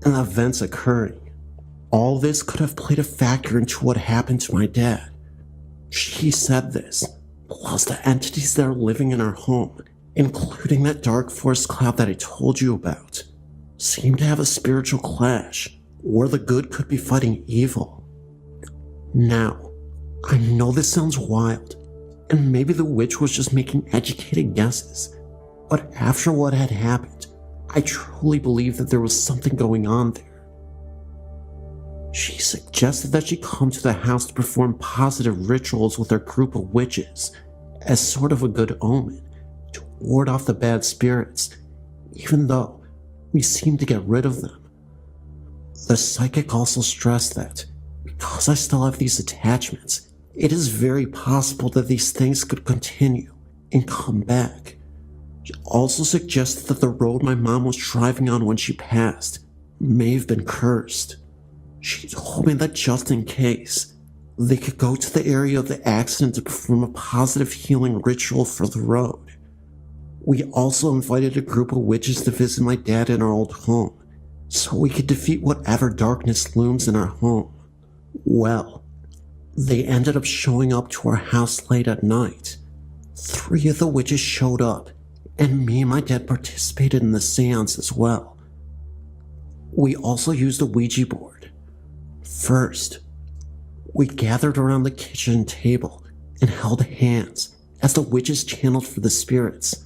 and the events occurring. All this could have played a factor into what happened to my dad. She said this, plus the entities that are living in our home, including that dark forest cloud that I told you about, seemed to have a spiritual clash where the good could be fighting evil. Now, I know this sounds wild, and maybe the witch was just making educated guesses, but after what had happened, I truly believe that there was something going on there. She suggested that she come to the house to perform positive rituals with her group of witches as sort of a good omen, to ward off the bad spirits, even though we seemed to get rid of them. The psychic also stressed that, because I still have these attachments, it is very possible that these things could continue and come back. She also suggested that the road my mom was driving on when she passed may have been cursed. She told me that just in case, they could go to the area of the accident to perform a positive healing ritual for the road. We also invited a group of witches to visit my dad in our old home, so we could defeat whatever darkness looms in our home. Well, they ended up showing up to our house late at night. 3 of the witches showed up, and me and my dad participated in the seance as well. We also used a Ouija board. First, we gathered around the kitchen table and held hands as the witches channeled for the spirits.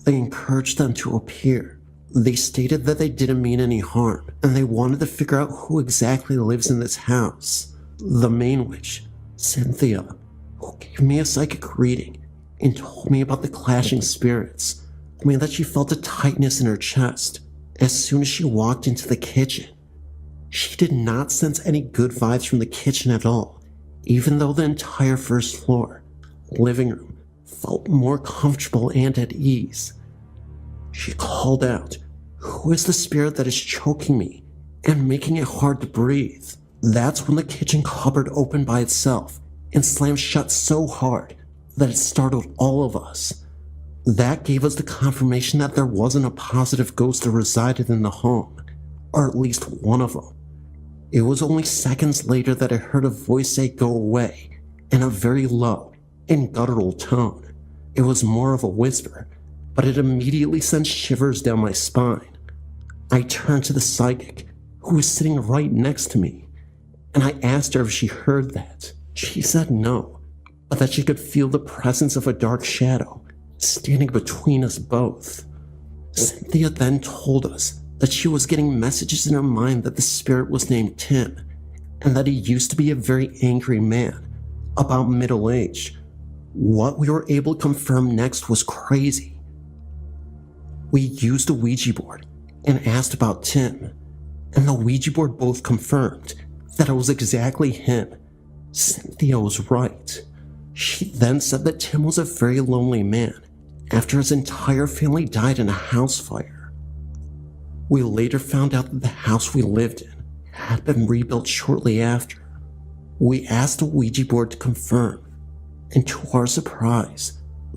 They encouraged them to appear. They stated that they didn't mean any harm, and they wanted to figure out who exactly lives in this house. The main witch, Cynthia, who gave me a psychic reading and told me about the clashing spirits, told me that she felt a tightness in her chest as soon as she walked into the kitchen. She did not sense any good vibes from the kitchen at all, even though the entire first floor, living room, felt more comfortable and at ease. She called out, "Who is the spirit that is choking me and making it hard to breathe?" That's when the kitchen cupboard opened by itself and slammed shut so hard that it startled all of us. That gave us the confirmation that there wasn't a positive ghost that resided in the home, or at least one of them. It was only seconds later that I heard a voice say "go away" in a very low and guttural tone. It was more of a whisper, but it immediately sent shivers down my spine. I turned to the psychic, who was sitting right next to me, and I asked her if she heard that. She said no, but that she could feel the presence of a dark shadow standing between us both. Cynthia then told us that she was getting messages in her mind that the spirit was named Tim, and that he used to be a very angry man, about middle-aged. What we were able to confirm next was crazy. We used a Ouija board and asked about Tim, and the Ouija board both confirmed that it was exactly him. Cynthia was right. She then said that Tim was a very lonely man after his entire family died in a house fire. We later found out that the house we lived in had been rebuilt shortly after. We asked the Ouija board to confirm, and to our surprise,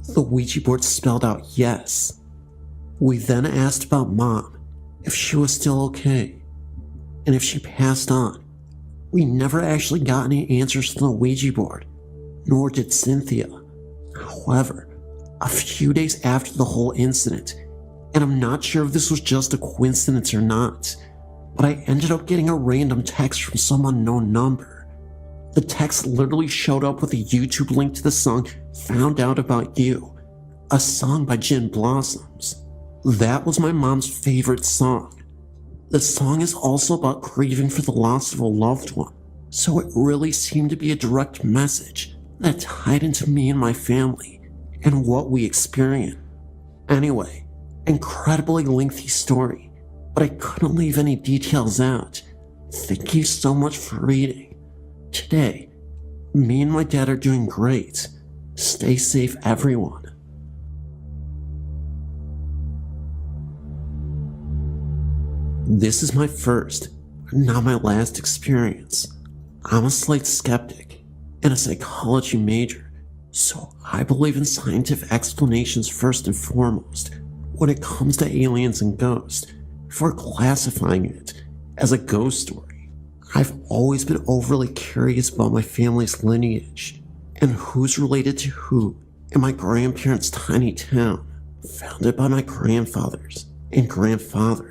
the Ouija board spelled out yes. We then asked about Mom, if she was still okay, and if she passed on. We never actually got any answers from the Ouija board, nor did Cynthia. However, a few days after the whole incident, and I'm not sure if this was just a coincidence or not, but I ended up getting a random text from some unknown number. The text literally showed up with a YouTube link to the song "Found Out About You," a song by Gin Blossoms. That was my mom's favorite song. The song is also about grieving for the loss of a loved one, so it really seemed to be a direct message that tied into me and my family and what we experienced. Anyway, incredibly lengthy story, but I couldn't leave any details out. Thank you so much for reading. Today, me and my dad are doing great. Stay safe, everyone. This is my first, not my last experience. I'm a slight skeptic and a psychology major, so I believe in scientific explanations first and foremost when it comes to aliens and ghosts, before classifying it as a ghost story. I've always been overly curious about my family's lineage and who's related to who in my grandparents' tiny town, founded by my grandfathers and grandfather.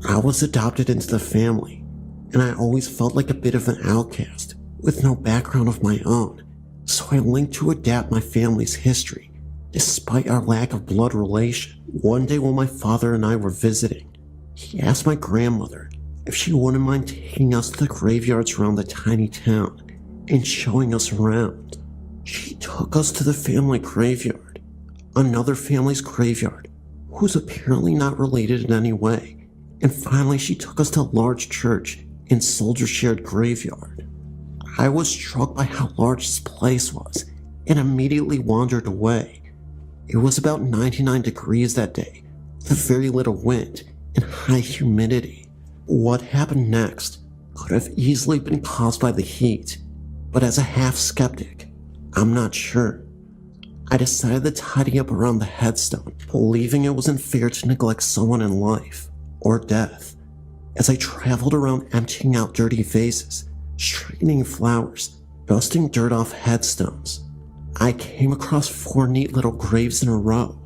I was adopted into the family, and I always felt like a bit of an outcast with no background of my own, so I linked to adapt my family's history, despite our lack of blood relation. One day while my father and I were visiting, he asked my grandmother if she wouldn't mind taking us to the graveyards around the tiny town and showing us around. She took us to the family graveyard, another family's graveyard, who's apparently not related in any way, and finally she took us to a large church and soldier-shared graveyard. I was struck by how large this place was and immediately wandered away. It was about 99 degrees that day, with very little wind and high humidity. What happened next could have easily been caused by the heat, but as a half-skeptic, I'm not sure. I decided to tidy up around the headstone, believing it wasn't fair to neglect someone in life or death. As I traveled around emptying out dirty vases, straightening flowers, dusting dirt off headstones, I came across 4 neat little graves in a row.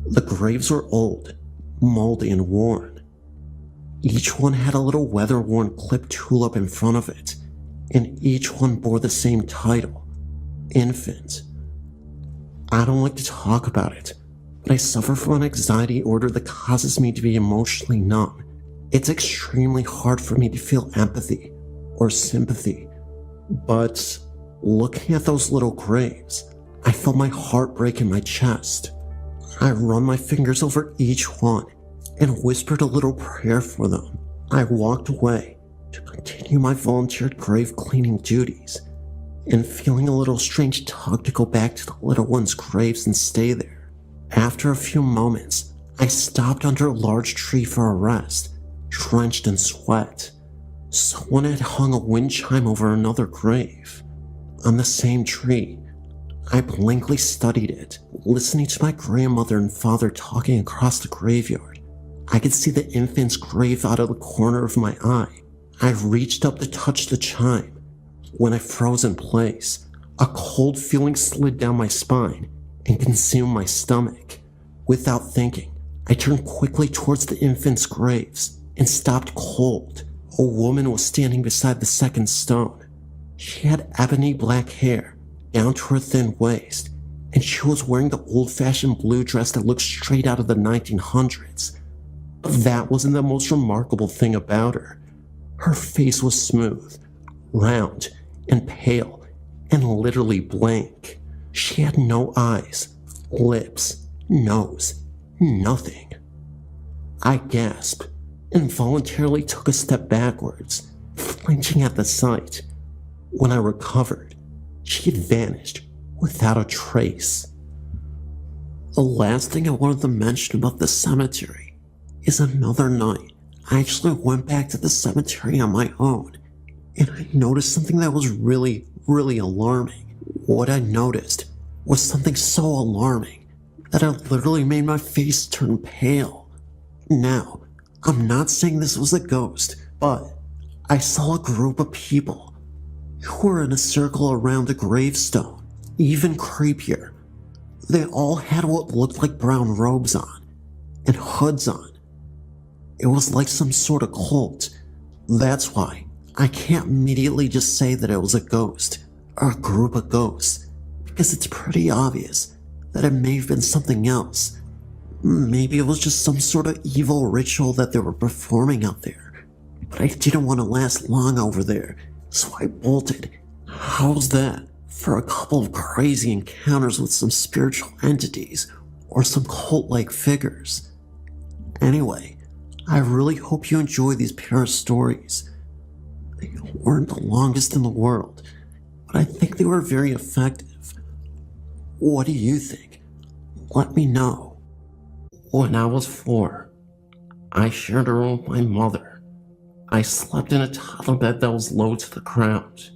The graves were old, moldy, and worn. Each one had a little weather-worn clipped tulip in front of it, and each one bore the same title: Infant. I don't like to talk about it, but I suffer from an anxiety disorder that causes me to be emotionally numb. It's extremely hard for me to feel empathy or sympathy, but looking at those little graves, I felt my heart break in my chest. I run my fingers over each one and whispered a little prayer for them. I walked away to continue my volunteered grave cleaning duties, and feeling a little strange tug to go back to the little ones' graves and stay there. After a few moments, I stopped under a large tree for a rest, drenched in sweat. Someone had hung a wind chime over another grave. On the same tree, I blankly studied it, listening to my grandmother and father talking across the graveyard. I could see the infant's grave out of the corner of my eye. I reached up to touch the chime. When I froze in place, a cold feeling slid down my spine and consumed my stomach. Without thinking, I turned quickly towards the infant's graves and stopped cold. A woman was standing beside the second stone. She had ebony black hair down to her thin waist, and she was wearing the old-fashioned blue dress that looked straight out of the 1900s. But that wasn't the most remarkable thing about her. Her face was smooth, round, and pale, and literally blank. She had no eyes, lips, nose, nothing. I gasped, involuntarily took a step backwards, flinching at the sight. When I recovered, she had vanished without a trace. The last thing I wanted to mention about the cemetery is another night I actually went back to the cemetery on my own, and I noticed something that was really alarming. What I noticed was something so alarming that it literally made my face turn pale. Now, I'm not saying this was a ghost, but I saw a group of people who were in a circle around a gravestone. Even creepier, they all had what looked like brown robes on and hoods on. It was like some sort of cult. That's why I can't immediately just say that it was a ghost or a group of ghosts, because it's pretty obvious that it may have been something else. Maybe it was just some sort of evil ritual that they were performing out there, but I didn't want to last long over there, so I bolted. How's that for a couple of crazy encounters with some spiritual entities or some cult-like figures? Anyway, I really hope you enjoy these pair of stories. They weren't the longest in the world, but I think they were very effective. What do you think? Let me know. When I was 4, I shared a room with my mother. I slept in a toddler bed that was low to the ground.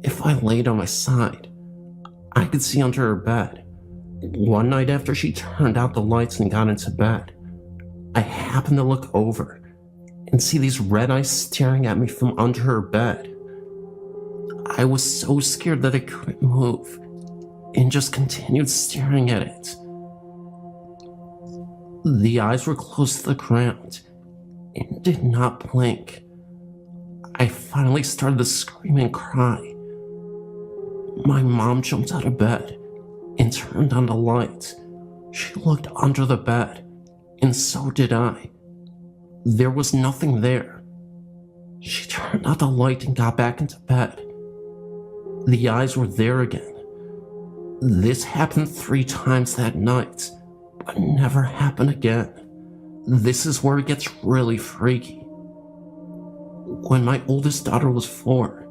If I laid on my side, I could see under her bed. One night after she turned out the lights and got into bed, I happened to look over and see these red eyes staring at me from under her bed. I was so scared that I couldn't move and just continued staring at it. The eyes were close to the ground and did not blink. I finally started to scream and cry. My mom jumped out of bed and turned on the light. She looked under the bed, and so did I. There was nothing there. She turned out the light and got back into bed. The eyes were there again. This happened 3 times that night, but never happened again. This is where it gets really freaky. When my oldest daughter was 4,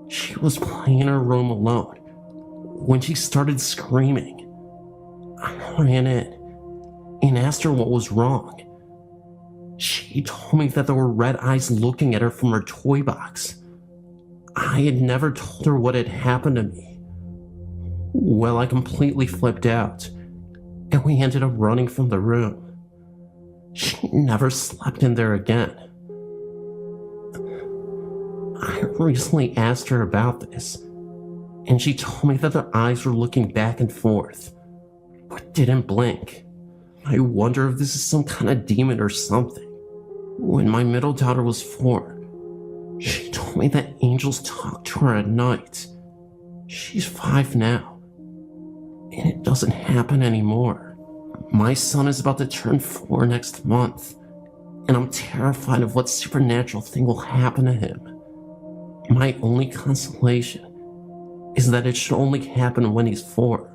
she was playing in her room alone. When she started screaming, I ran in and asked her what was wrong. She told me that there were red eyes looking at her from her toy box. I had never told her what had happened to me. Well, I completely flipped out, and we ended up running from the room. She never slept in there again. I recently asked her about this, and she told me that their eyes were looking back and forth, but didn't blink. I wonder if this is some kind of demon or something. When my middle daughter was 4, she told me that angels talk to her at night. She's 5 now, and it doesn't happen anymore. My son is about to turn 4 next month, and I'm terrified of what supernatural thing will happen to him. My only consolation is that it should only happen when he's 4.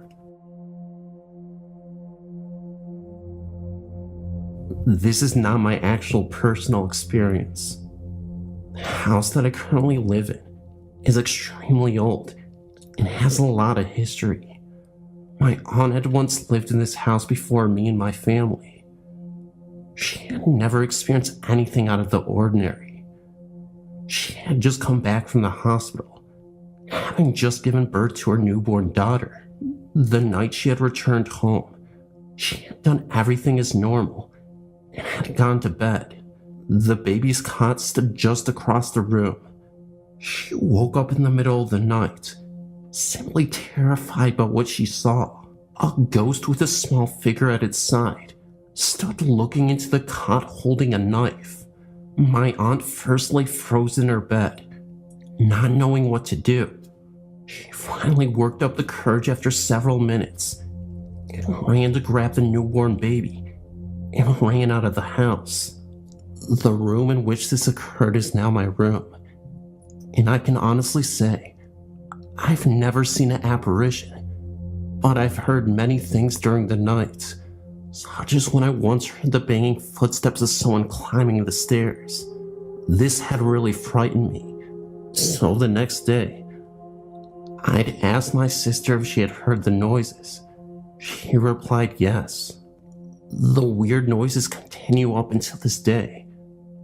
This is not my actual personal experience. The house that I currently live in is extremely old and has a lot of history. My aunt had once lived in this house before me and my family. She had never experienced anything out of the ordinary. She had just come back from the hospital, having just given birth to her newborn daughter. The night she had returned home, she had done everything as normal and had gone to bed. The baby's cot stood just across the room. She woke up in the middle of the night, simply terrified by what she saw. A ghost with a small figure at its side stood looking into the cot holding a knife. My aunt first lay frozen in her bed, not knowing what to do. She finally worked up the courage after several minutes and ran to grab the newborn baby and ran out of the house. The room in which this occurred is now my room, and I can honestly say I've never seen an apparition, but I've heard many things during the night, such as when I once heard the banging footsteps of someone climbing the stairs. This had really frightened me, so the next day, I'd asked my sister if she had heard the noises. She replied yes. The weird noises continue up until this day,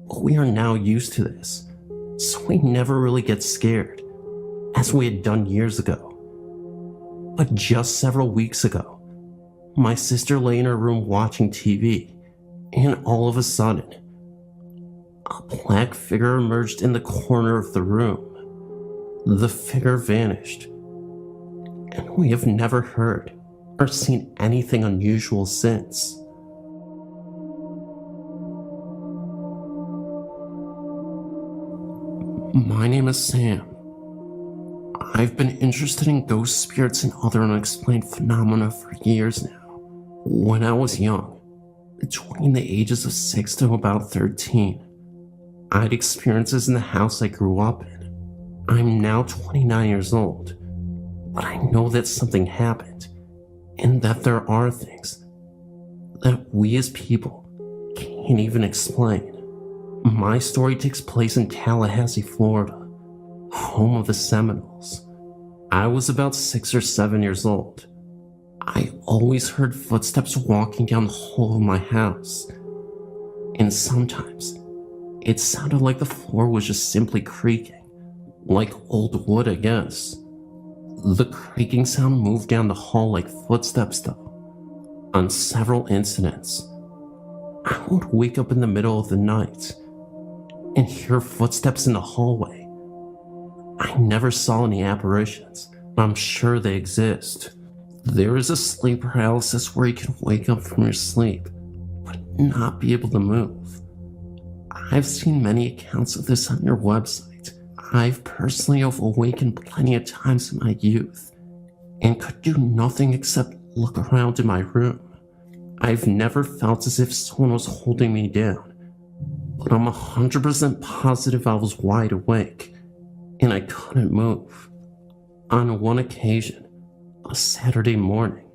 but we are now used to this, so we never really get scared, as we had done years ago. But just several weeks ago, my sister lay in her room watching TV, and all of a sudden, a black figure emerged in the corner of the room. The figure vanished, and we have never heard or seen anything unusual since. My name is Sam. I've been interested in ghost spirits and other unexplained phenomena for years now. When I was young, between the ages of 6 to about 13, I had experiences in the house I grew up in. I'm now 29 years old, but I know that something happened, and that there are things that we as people can't even explain. My story takes place in Tallahassee, Florida, home of the Seminoles. I was about 6 or 7 years old. I always heard footsteps walking down the hall of my house, And sometimes it sounded like the floor was just simply creaking, like old wood, I guess. The creaking sound moved down the hall like footsteps, though. On several incidents, I would wake up in the middle of the night and hear footsteps in the hallway. I never saw any apparitions, but I'm sure they exist. There is a sleep paralysis where you can wake up from your sleep, but not be able to move. I've seen many accounts of this on your website. I've personally awakened plenty of times in my youth and could do nothing except look around in my room. I've never felt as if someone was holding me down, but I'm 100% positive I was wide awake and I couldn't move. On one occasion, a Saturday morning,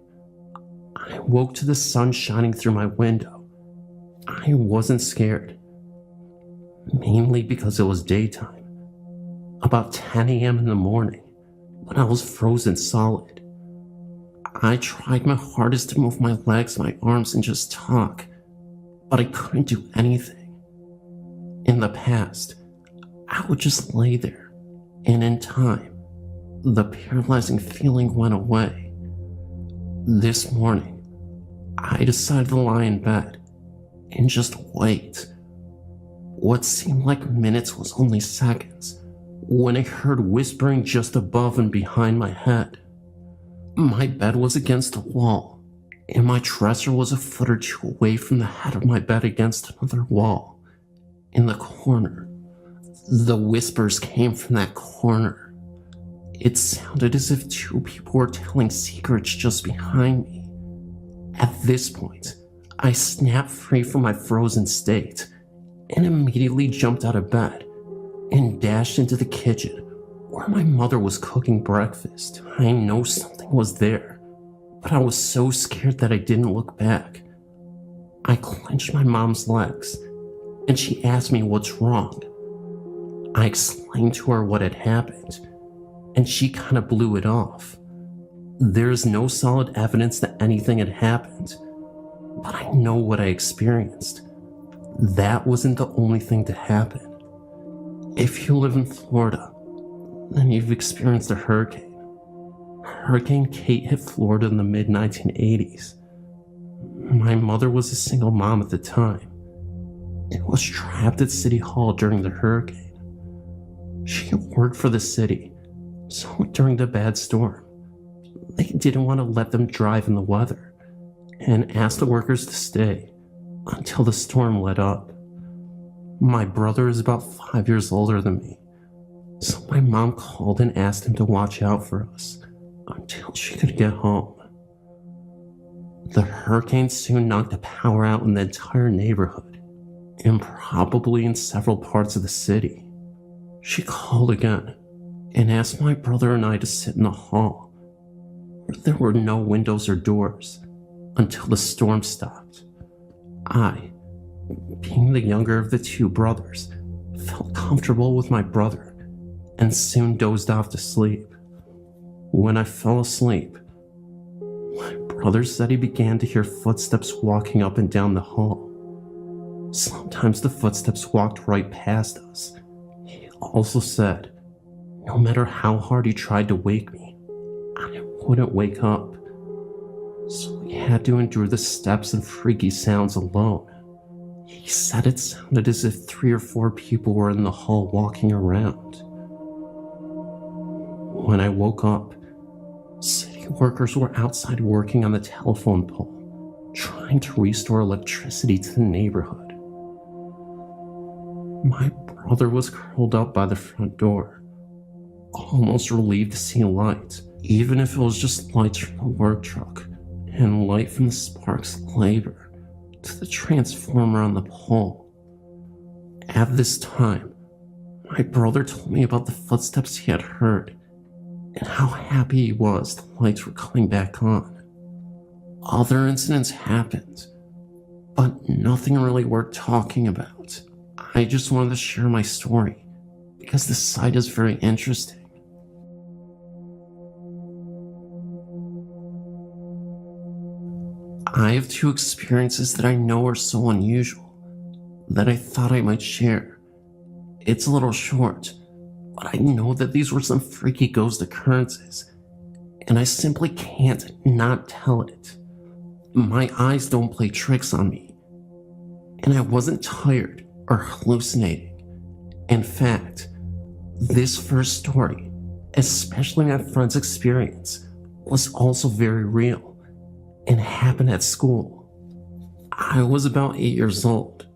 I woke to the sun shining through my window. I wasn't scared, mainly because it was daytime, about 10 a.m. in the morning, but I was frozen solid. I tried my hardest to move my legs, my arms, and just talk, but I couldn't do anything. In the past, I would just lay there, and in time, the paralyzing feeling went away. This morning, I decided to lie in bed and just wait. What seemed like minutes was only seconds when I heard whispering just above and behind my head. My bed was against the wall, and my dresser was a foot or two away from the head of my bed against another wall. In the corner, the whispers came from that corner. It sounded as if two people were telling secrets just behind me. At this point, I snapped free from my frozen state and immediately jumped out of bed and dashed into the kitchen where my mother was cooking breakfast. I know something was there, but I was so scared that I didn't look back. I clenched my mom's legs, and she asked me what's wrong. I explained to her what had happened, and she kind of blew it off. There's no solid evidence that anything had happened, but I know what I experienced. That wasn't the only thing to happen. If you live in Florida, then you've experienced a hurricane. Hurricane Kate hit Florida in the mid-1980s. My mother was a single mom at the time and was trapped at City Hall during the hurricane. She worked for the city, so during the bad storm, they didn't want to let them drive in the weather and asked the workers to stay until the storm let up. My brother is about 5 years older than me, so my mom called and asked him to watch out for us until she could get home. The hurricane soon knocked the power out in the entire neighborhood and probably in several parts of the city. She called again and asked my brother and I to sit in the hall where there were no windows or doors until the storm stopped. I, being the younger of the two brothers, felt comfortable with my brother and soon dozed off to sleep. When I fell asleep, my brother said he began to hear footsteps walking up and down the hall. Sometimes the footsteps walked right past us. He also said, no matter how hard he tried to wake me, I wouldn't wake up. So we had to endure the steps and freaky sounds alone. He said it sounded as if 3 or 4 people were in the hall walking around. When I woke up, city workers were outside working on the telephone pole, trying to restore electricity to the neighborhood. My brother was curled up by the front door, almost relieved to see light, even if it was just lights from the work truck and light from the sparks of labor to the transformer on the pole. At this time, my brother told me about the footsteps he had heard and how happy he was the lights were coming back on. Other incidents happened, but nothing really worth talking about. I just wanted to share my story because the site is very interesting. I have 2 experiences that I know are so unusual that I thought I might share. It's a little short, but I know that these were some freaky ghost occurrences, and I simply can't not tell it. My eyes don't play tricks on me, and I wasn't tired or hallucinating. In fact, this first story, especially my friend's experience, was also very real and happened at school. I was about 8 years old.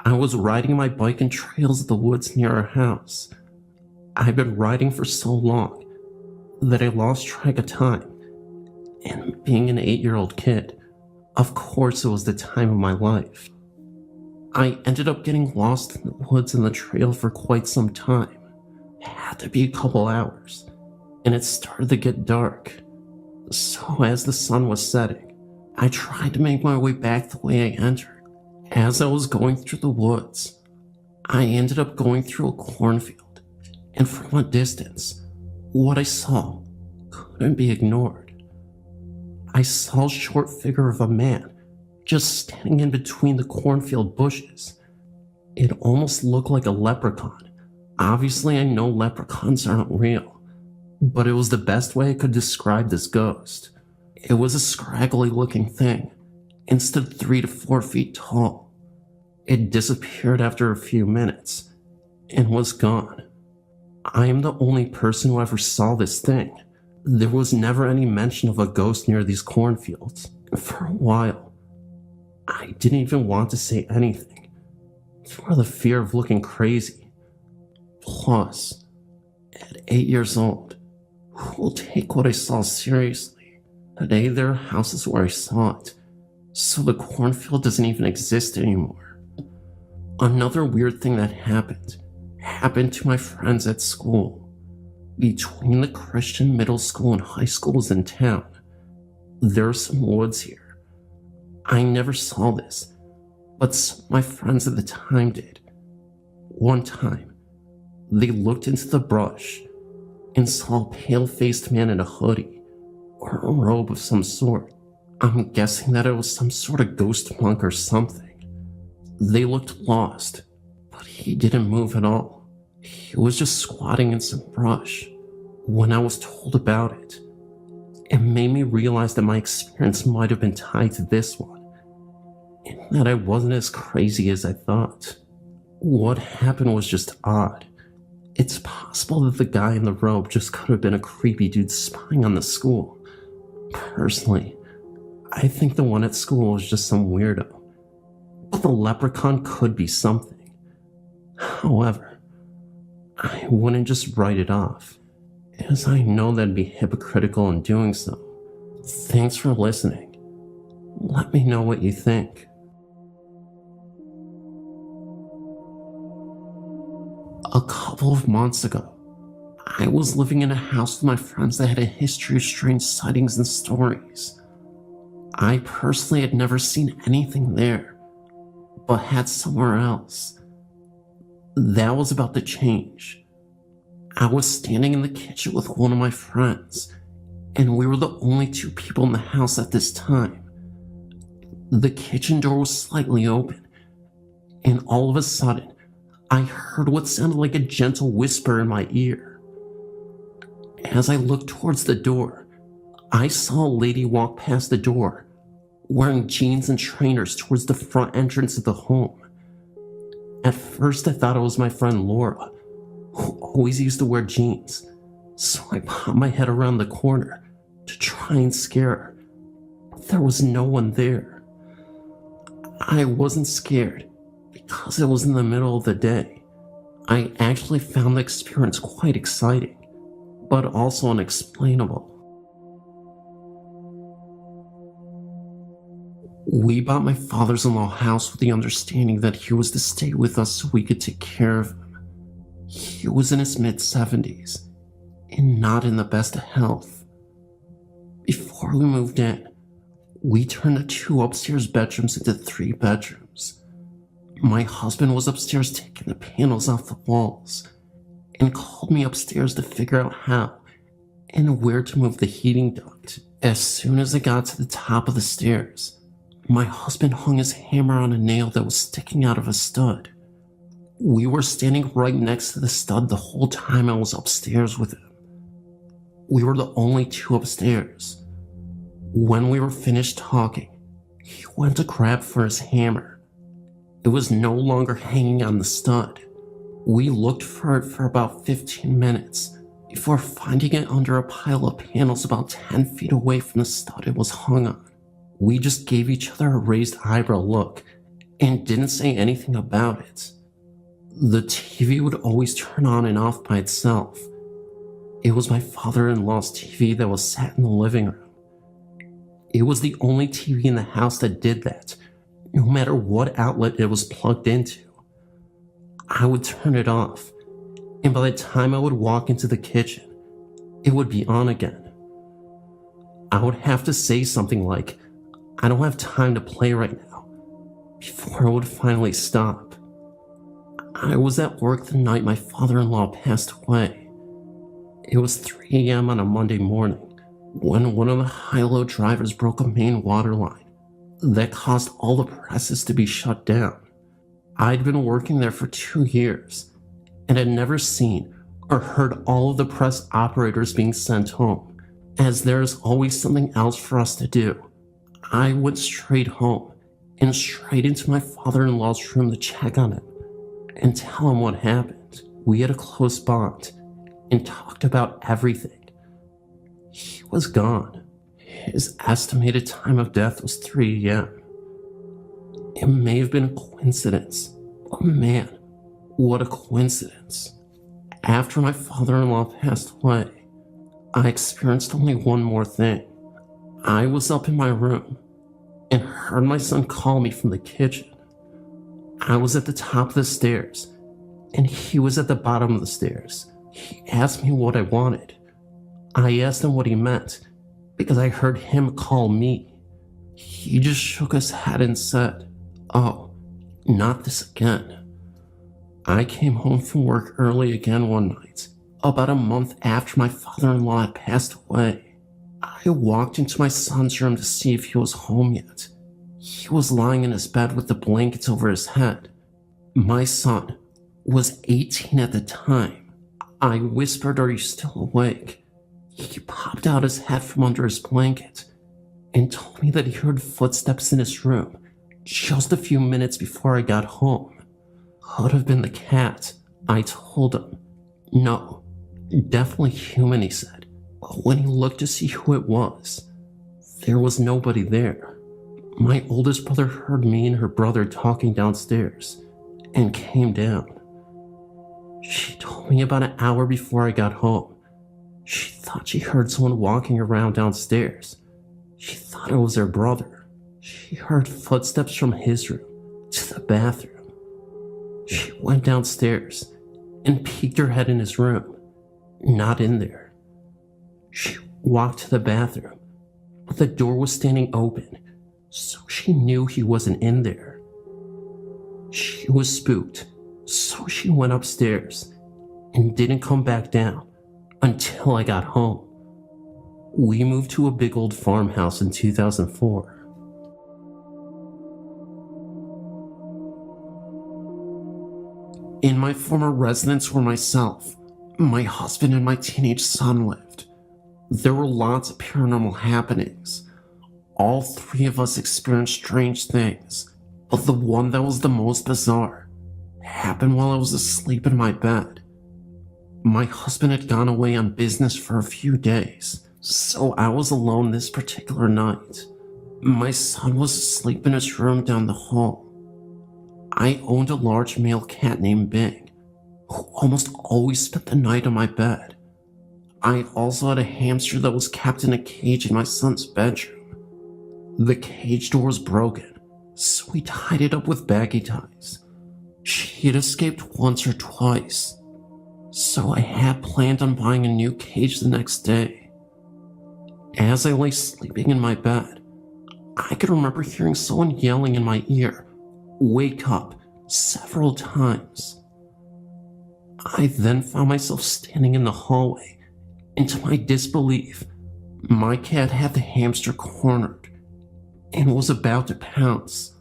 I was riding my bike in trails of the woods near our house. I'd been riding for so long that I lost track of time. And being an 8-year-old kid, of course it was the time of my life. I ended up getting lost in the woods and the trail for quite some time. It had to be a couple hours, and it started to get dark. So as the sun was setting, I tried to make my way back the way I entered. As I was going through the woods, I ended up going through a cornfield, and from a distance, what I saw couldn't be ignored. I saw a short figure of a man just standing in between the cornfield bushes. It almost looked like a leprechaun. Obviously, I know leprechauns aren't real, but it was the best way I could describe this ghost. It was a scraggly looking thing, and stood 3 to 4 feet tall. It disappeared after a few minutes, and was gone. I am the only person who ever saw this thing. There was never any mention of a ghost near these cornfields. For a while, I didn't even want to say anything, for the fear of looking crazy. Plus, at 8 years old, who will take what I saw seriously? Today there are houses where I saw it, so the cornfield doesn't even exist anymore. Another weird thing that happened to my friends at school. Between the Christian middle school and high schools in town, there are some woods here. I never saw this, but some of my friends at the time did. One time, they looked into the brush and saw a pale-faced man in a hoodie or a robe of some sort. I'm guessing that it was some sort of ghost monk or something. They looked lost, but he didn't move at all. He was just squatting in some brush. When I was told about it, it made me realize that my experience might have been tied to this one, and that I wasn't as crazy as I thought. What happened was just odd. It's possible that the guy in the robe just could have been a creepy dude spying on the school. Personally, I think the one at school was just some weirdo, but the leprechaun could be something. However, I wouldn't just write it off, as I know that'd be hypocritical in doing so. Thanks for listening. Let me know what you think. A couple of months ago, I was living in a house with my friends that had a history of strange sightings and stories. I personally had never seen anything there, but had somewhere else. That was about to change. I was standing in the kitchen with one of my friends, and we were the only 2 people in the house at this time. The kitchen door was slightly open, and all of a sudden, I heard what sounded like a gentle whisper in my ear. As I looked towards the door, I saw a lady walk past the door, wearing jeans and trainers towards the front entrance of the home. At first I thought it was my friend Laura, who always used to wear jeans, so I popped my head around the corner to try and scare her, but there was no one there. I wasn't scared because it was in the middle of the day. I actually found the experience quite exciting, but also unexplainable. We bought my father's-in-law house with the understanding that he was to stay with us so we could take care of him. He was in his mid-70s and not in the best of health. Before we moved in, we turned the 2 upstairs bedrooms into 3 bedrooms. My husband was upstairs taking the panels off the walls and called me upstairs to figure out how and where to move the heating duct. As soon as I got to the top of the stairs, My husband hung his hammer on a nail that was sticking out of a stud. We were standing right next to the stud the whole time I was upstairs with him. We were the only two upstairs. When we were finished talking, he went to grab for his hammer. It was no longer hanging on the stud. We looked for it for about 15 minutes before finding it under a pile of panels about 10 feet away from the stud it was hung on. We just gave each other a raised eyebrow look and didn't say anything about it. The TV would always turn on and off by itself. It was my father-in-law's TV that was sat in the living room. It was the only TV in the house that did that, no matter what outlet it was plugged into. I would turn it off, and by the time I would walk into the kitchen, it would be on again. I would have to say something like, "I don't have time to play right now," before it would finally stop. I was at work the night my father-in-law passed away. It was 3 a.m. on a Monday morning when one of the high-low drivers broke a main water line that caused all the presses to be shut down. I'd been working there for 2 years and had never seen or heard all of the press operators being sent home, as there is always something else for us to do. I went straight home and straight into my father-in-law's room to check on him and tell him what happened. We had a close bond and talked about everything. He was gone. His estimated time of death was 3 a.m. It may have been a coincidence, but man, what a coincidence. After my father-in-law passed away, I experienced only one more thing. I was up in my room and heard my son call me from the kitchen. I was at the top of the stairs, and he was at the bottom of the stairs. He asked me what I wanted. I asked him what he meant, because I heard him call me. He just shook his head and said, "Oh, not this again." I came home from work early again one night, about a month after my father-in-law had passed away. I walked into my son's room to see if he was home yet. He was lying in his bed with the blankets over his head. My son was 18 at the time. I whispered, "Are you still awake?" He popped out his head from under his blanket and told me that he heard footsteps in his room just a few minutes before I got home. Could have been the cat, I told him. No, definitely human, he said. But when he looked to see who it was, there was nobody there. My oldest brother heard me and her brother talking downstairs and came down. She told me about an hour before I got home. She thought she heard someone walking around downstairs. She thought it was her brother. She heard footsteps from his room to the bathroom. She went downstairs and peeked her head in his room. Not in there. She walked to the bathroom, but the door was standing open, so she knew he wasn't in there. She was spooked, so she went upstairs and didn't come back down until I got home. We moved to a big old farmhouse in 2004. In my former residence where myself, my husband, and my teenage son lived, there were lots of paranormal happenings. All three of us experienced strange things, but the one that was the most bizarre happened while I was asleep in my bed. My husband had gone away on business for a few days, so I was alone this particular night. My son was asleep in his room down the hall. I owned a large male cat named Bing, who almost always spent the night on my bed. I also had a hamster that was kept in a cage in my son's bedroom. The cage door was broken, so we tied it up with baggy ties. She had escaped once or twice, so I had planned on buying a new cage the next day. As I lay sleeping in my bed, I could remember hearing someone yelling in my ear, "Wake up," several times. I then found myself standing in the hallway, and to my disbelief, my cat had the hamster cornered, and was about to pounce.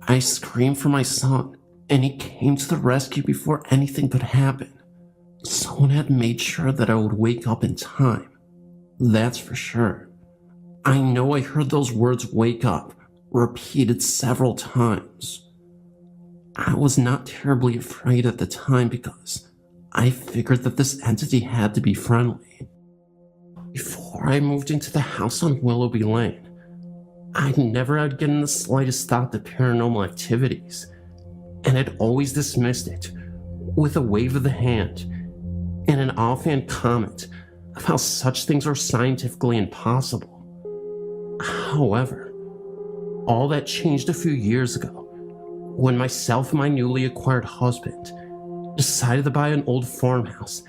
I screamed for my son, and he came to the rescue before anything could happen. Someone had made sure that I would wake up in time. That's for sure. I know I heard those words "wake up" repeated several times. I was not terribly afraid at the time because I figured that this entity had to be friendly. Before I moved into the house on Willoughby Lane, I never had given the slightest thought to paranormal activities, and had always dismissed it with a wave of the hand and an offhand comment of how such things are scientifically impossible. However, all that changed a few years ago when myself and my newly acquired husband decided to buy an old farmhouse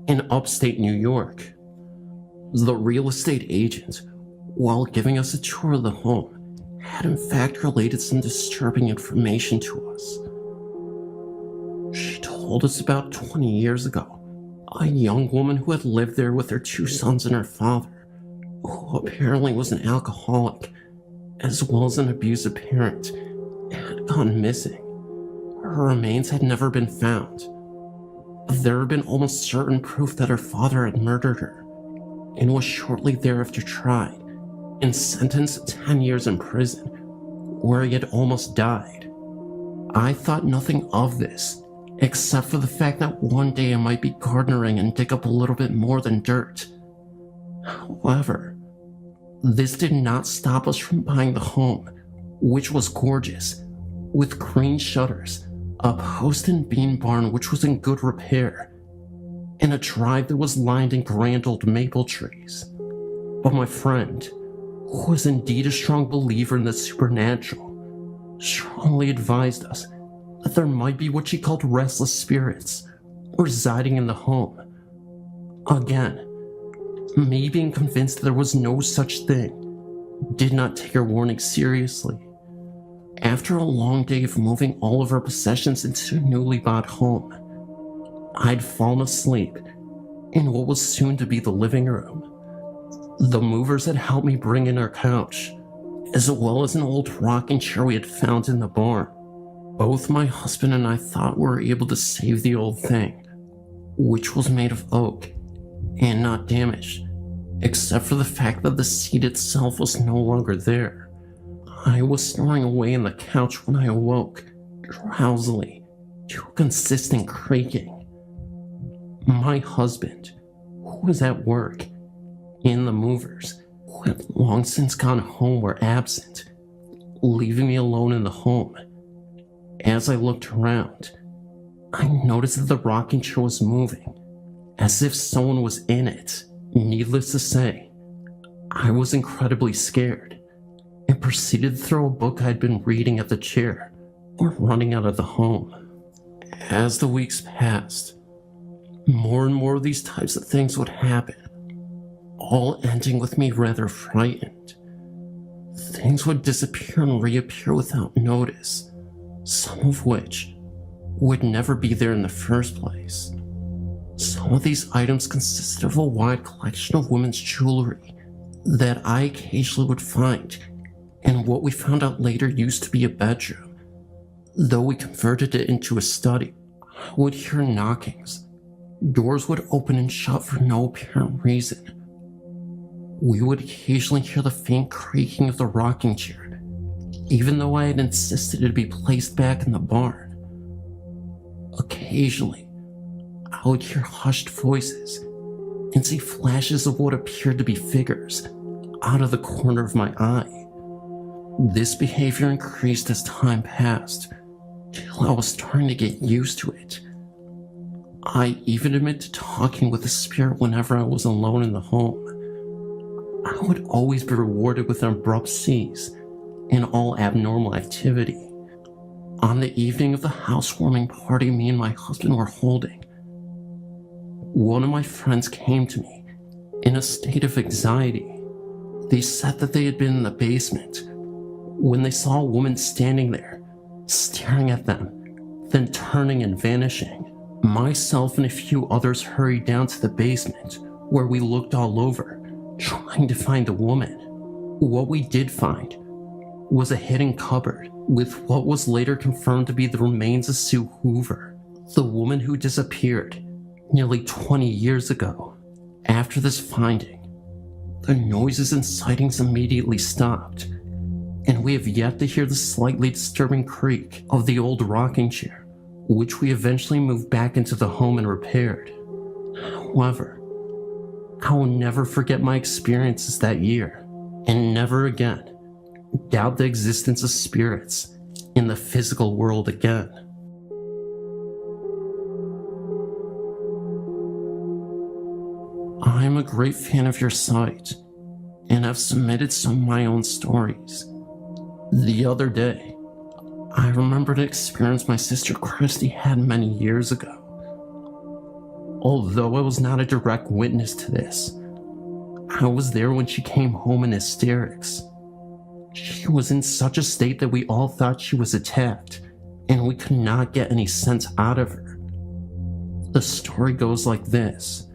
in upstate New York. The real estate agent, while giving us a tour of the home, had in fact related some disturbing information to us. She told us about 20 years ago, a young woman who had lived there with her 2 sons and her father, who apparently was an alcoholic as well as an abusive parent, had gone missing. Her remains had never been found. There had been almost certain proof that her father had murdered her, and was shortly thereafter tried and sentenced to 10 years in prison, where he had almost died. I thought nothing of this, except for the fact that one day I might be gardening and dig up a little bit more than dirt. However, this did not stop us from buying the home, which was gorgeous, with green shutters, a post and beam barn which was in good repair, and a drive that was lined in grand old maple trees. But my friend, who was indeed a strong believer in the supernatural, strongly advised us that there might be what she called restless spirits residing in the home. Again, me being convinced there was no such thing did not take her warning seriously. After a long day of moving all of our possessions into a newly bought home, I'd fallen asleep in what was soon to be the living room. The movers had helped me bring in our couch, as well as an old rocking chair we had found in the barn. Both my husband and I thought we were able to save the old thing, which was made of oak and not damaged, except for the fact that the seat itself was no longer there. I was snoring away on the couch when I awoke, drowsily, to a consistent creaking. My husband, who was at work, and the movers, who had long since gone home, were absent, leaving me alone in the home. As I looked around, I noticed that the rocking chair was moving, as if someone was in it. Needless to say, I was incredibly scared, and proceeded to throw a book I'd been reading at the chair, or running out of the home. As the weeks passed, more and more of these types of things would happen, all ending with me rather frightened. Things would disappear and reappear without notice, some of which would never be there in the first place. Some of these items consisted of a wide collection of women's jewelry that I occasionally would find in what we found out later used to be a bedroom. Though we converted it into a study, I would hear knockings. Doors would open and shut for no apparent reason. We would occasionally hear the faint creaking of the rocking chair, even though I had insisted it be placed back in the barn. Occasionally, I would hear hushed voices and see flashes of what appeared to be figures out of the corner of my eye. This behavior increased as time passed, till I was starting to get used to it. I even admit to talking with the spirit whenever I was alone in the home. I would always be rewarded with an abrupt cease in all abnormal activity. On the evening of the housewarming party me and my husband were holding, one of my friends came to me in a state of anxiety. They said that they had been in the basement when they saw a woman standing there, staring at them, then turning and vanishing. Myself and a few others hurried down to the basement, where we looked all over, trying to find the woman. What we did find was a hidden cupboard with what was later confirmed to be the remains of Sue Hoover, the woman who disappeared nearly 20 years ago. After this finding, the noises and sightings immediately stopped, and we have yet to hear the slightly disturbing creak of the old rocking chair, which we eventually moved back into the home and repaired. However, I will never forget my experiences that year, and never again doubt the existence of spirits in the physical world again. I'm a great fan of your site, and I've submitted some of my own stories. The other day, I remembered an experience my sister Christy had many years ago. Although I was not a direct witness to this, I was there when she came home in hysterics. She was in such a state that we all thought she was attacked, and we could not get any sense out of her. The story goes like this.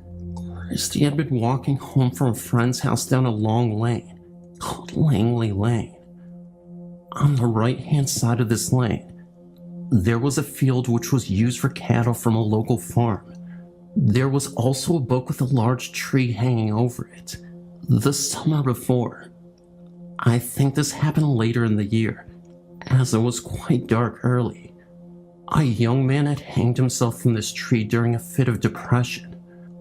Christy had been walking home from a friend's house down a long lane called Langley Lane. On the right-hand side of this lane, there was a field which was used for cattle from a local farm. There was also a book with a large tree hanging over it. The summer before, I think this happened later in the year, as it was quite dark early, a young man had hanged himself from this tree during a fit of depression.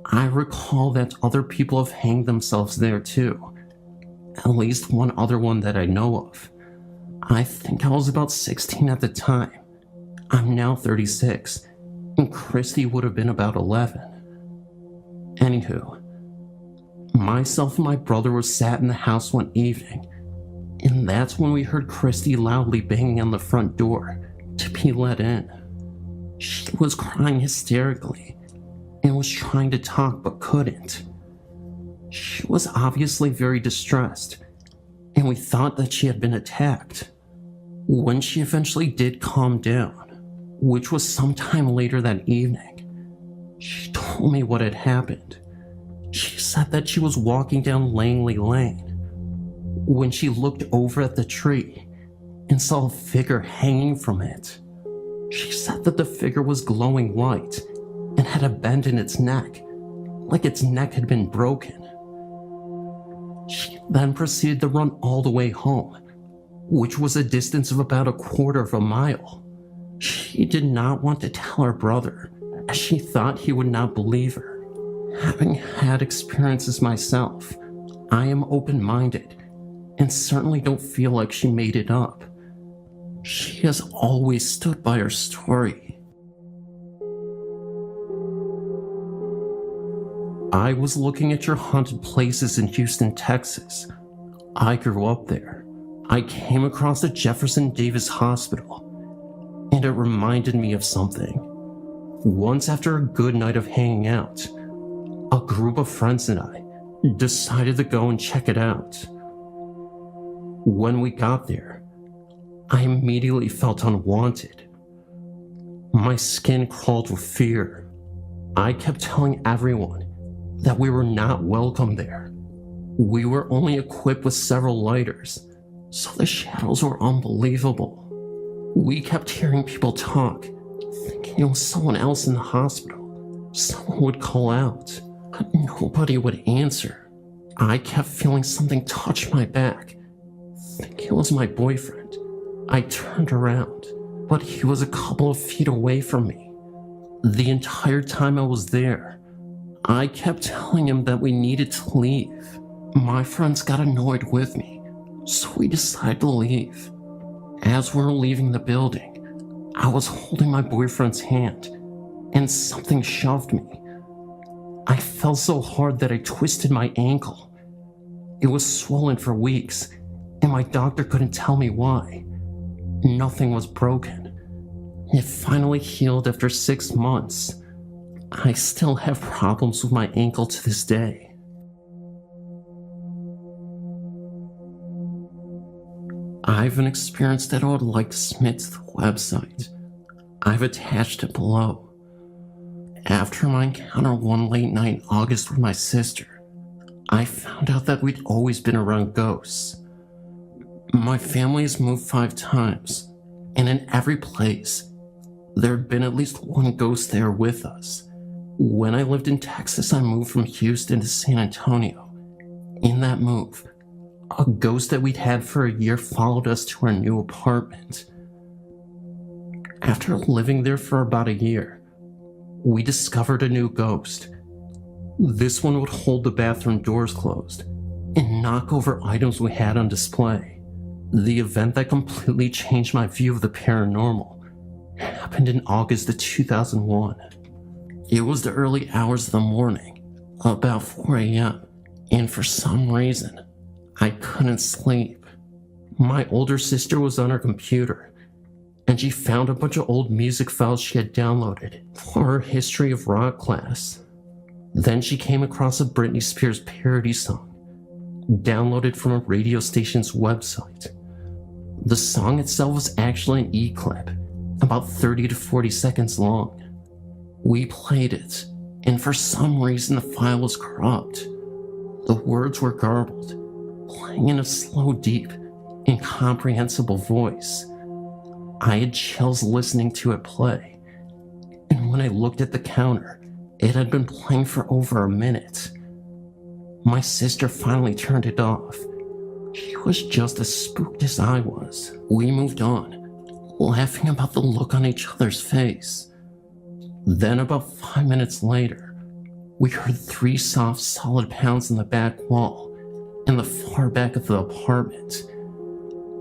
I recall that other people have hanged themselves there too, at least one other one that I know of. I think I was about 16 at the time. I'm now 36, and Christy would have been about 11. Anywho, myself and my brother were sat in the house one evening, and that's when we heard Christy loudly banging on the front door to be let in. She was crying hysterically and was trying to talk but couldn't. She was obviously very distressed, and we thought that she had been attacked. When she eventually did calm down, which was sometime later that evening, she told me what had happened. She said that she was walking down Langley Lane when she looked over at the tree and saw a figure hanging from it. She said that the figure was glowing white and had a bend in its neck, like its neck had been broken. She then proceeded to run all the way home, which was a distance of about 1/4 mile. She did not want to tell her brother, as she thought he would not believe her. Having had experiences myself, I am open-minded and certainly don't feel like she made it up. She has always stood by her story. I was looking at your haunted places in Houston, Texas. I grew up there. I came across the Jefferson Davis Hospital, and it reminded me of something. Once after a good night of hanging out, a group of friends and I decided to go and check it out. When we got there, I immediately felt unwanted. My skin crawled with fear. I kept telling everyone that we were not welcome there. We were only equipped with several lighters, so the shadows were unbelievable. We kept hearing people talk, thinking it was someone else in the hospital. Someone would call out, but nobody would answer. I kept feeling something touch my back, thinking it was my boyfriend. I turned around, but he was a couple of feet away from me. The entire time I was there, I kept telling him that we needed to leave. My friends got annoyed with me, so we decided to leave. As we were leaving the building, I was holding my boyfriend's hand, and something shoved me. I fell so hard that I twisted my ankle. It was swollen for weeks, and my doctor couldn't tell me why. Nothing was broken. It finally healed after 6 months. I still have problems with my ankle to this day. I have an experience that I would like to submit to the website. I've attached it below. After my encounter one late night in August with my sister, I found out that we'd always been around ghosts. My family has moved 5 times, and in every place, there had been at least one ghost there with us. When I lived in Texas, I moved from Houston to San Antonio. In that move, a ghost that we'd had for a year followed us to our new apartment. After living there for about a year, we discovered a new ghost. This one would hold the bathroom doors closed and knock over items we had on display. The event that completely changed my view of the paranormal happened in August of 2001. It was the early hours of the morning, about 4 a.m., and for some reason, I couldn't sleep. My older sister was on her computer, and she found a bunch of old music files she had downloaded for her history of rock class. Then she came across a Britney Spears parody song, downloaded from a radio station's website. The song itself was actually an E-clip, about 30 to 40 seconds long. We played it, and for some reason the file was corrupt. The words were garbled, playing in a slow, deep, incomprehensible voice. I had chills listening to it play, and when I looked at the counter, it had been playing for over a minute. My sister finally turned it off. She was just as spooked as I was. We moved on, laughing about the look on each other's face. Then about 5 minutes later, we heard 3 soft, solid pounds in the back wall in the far back of the apartment.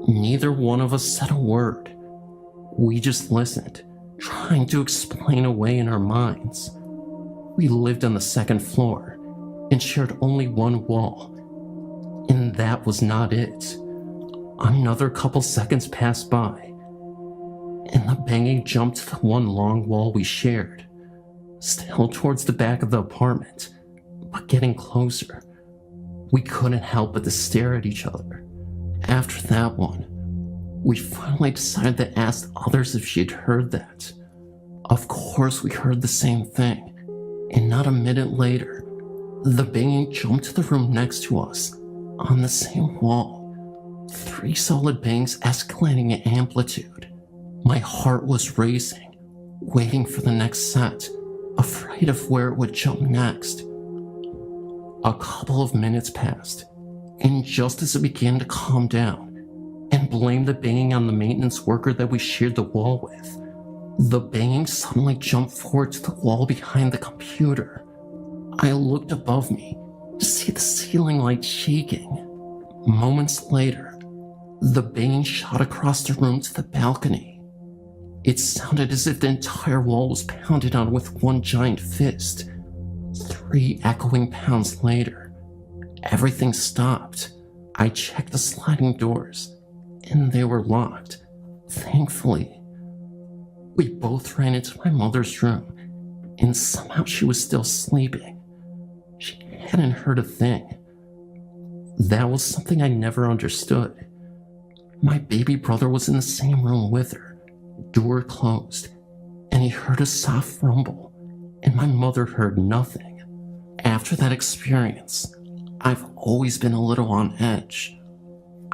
Neither one of us said a word. We just listened, trying to explain away in our minds. We lived on the 2nd floor and shared only one wall, and that was not it. Another couple seconds passed by, and the banging jumped to the one long wall we shared, still towards the back of the apartment, but getting closer. We couldn't help but to stare at each other. After that one, we finally decided to ask others if she'd heard that. Of course we heard the same thing, and not a minute later, the banging jumped to the room next to us, on the same wall. 3 solid bangs escalating in amplitude. My heart was racing, waiting for the next set, afraid of where it would jump next. A couple of minutes passed, and just as it began to calm down, and blame the banging on the maintenance worker that we shared the wall with, the banging suddenly jumped forward to the wall behind the computer. I looked above me to see the ceiling light shaking. Moments later, the banging shot across the room to the balcony. It sounded as if the entire wall was pounded on with one giant fist. 3 echoing pounds later, everything stopped. I checked the sliding doors, and they were locked, thankfully. We both ran into my mother's room, and somehow she was still sleeping. She hadn't heard a thing. That was something I never understood. My baby brother was in the same room with her, door closed, and he heard a soft rumble, and my mother heard nothing. After that experience, I've always been a little on edge.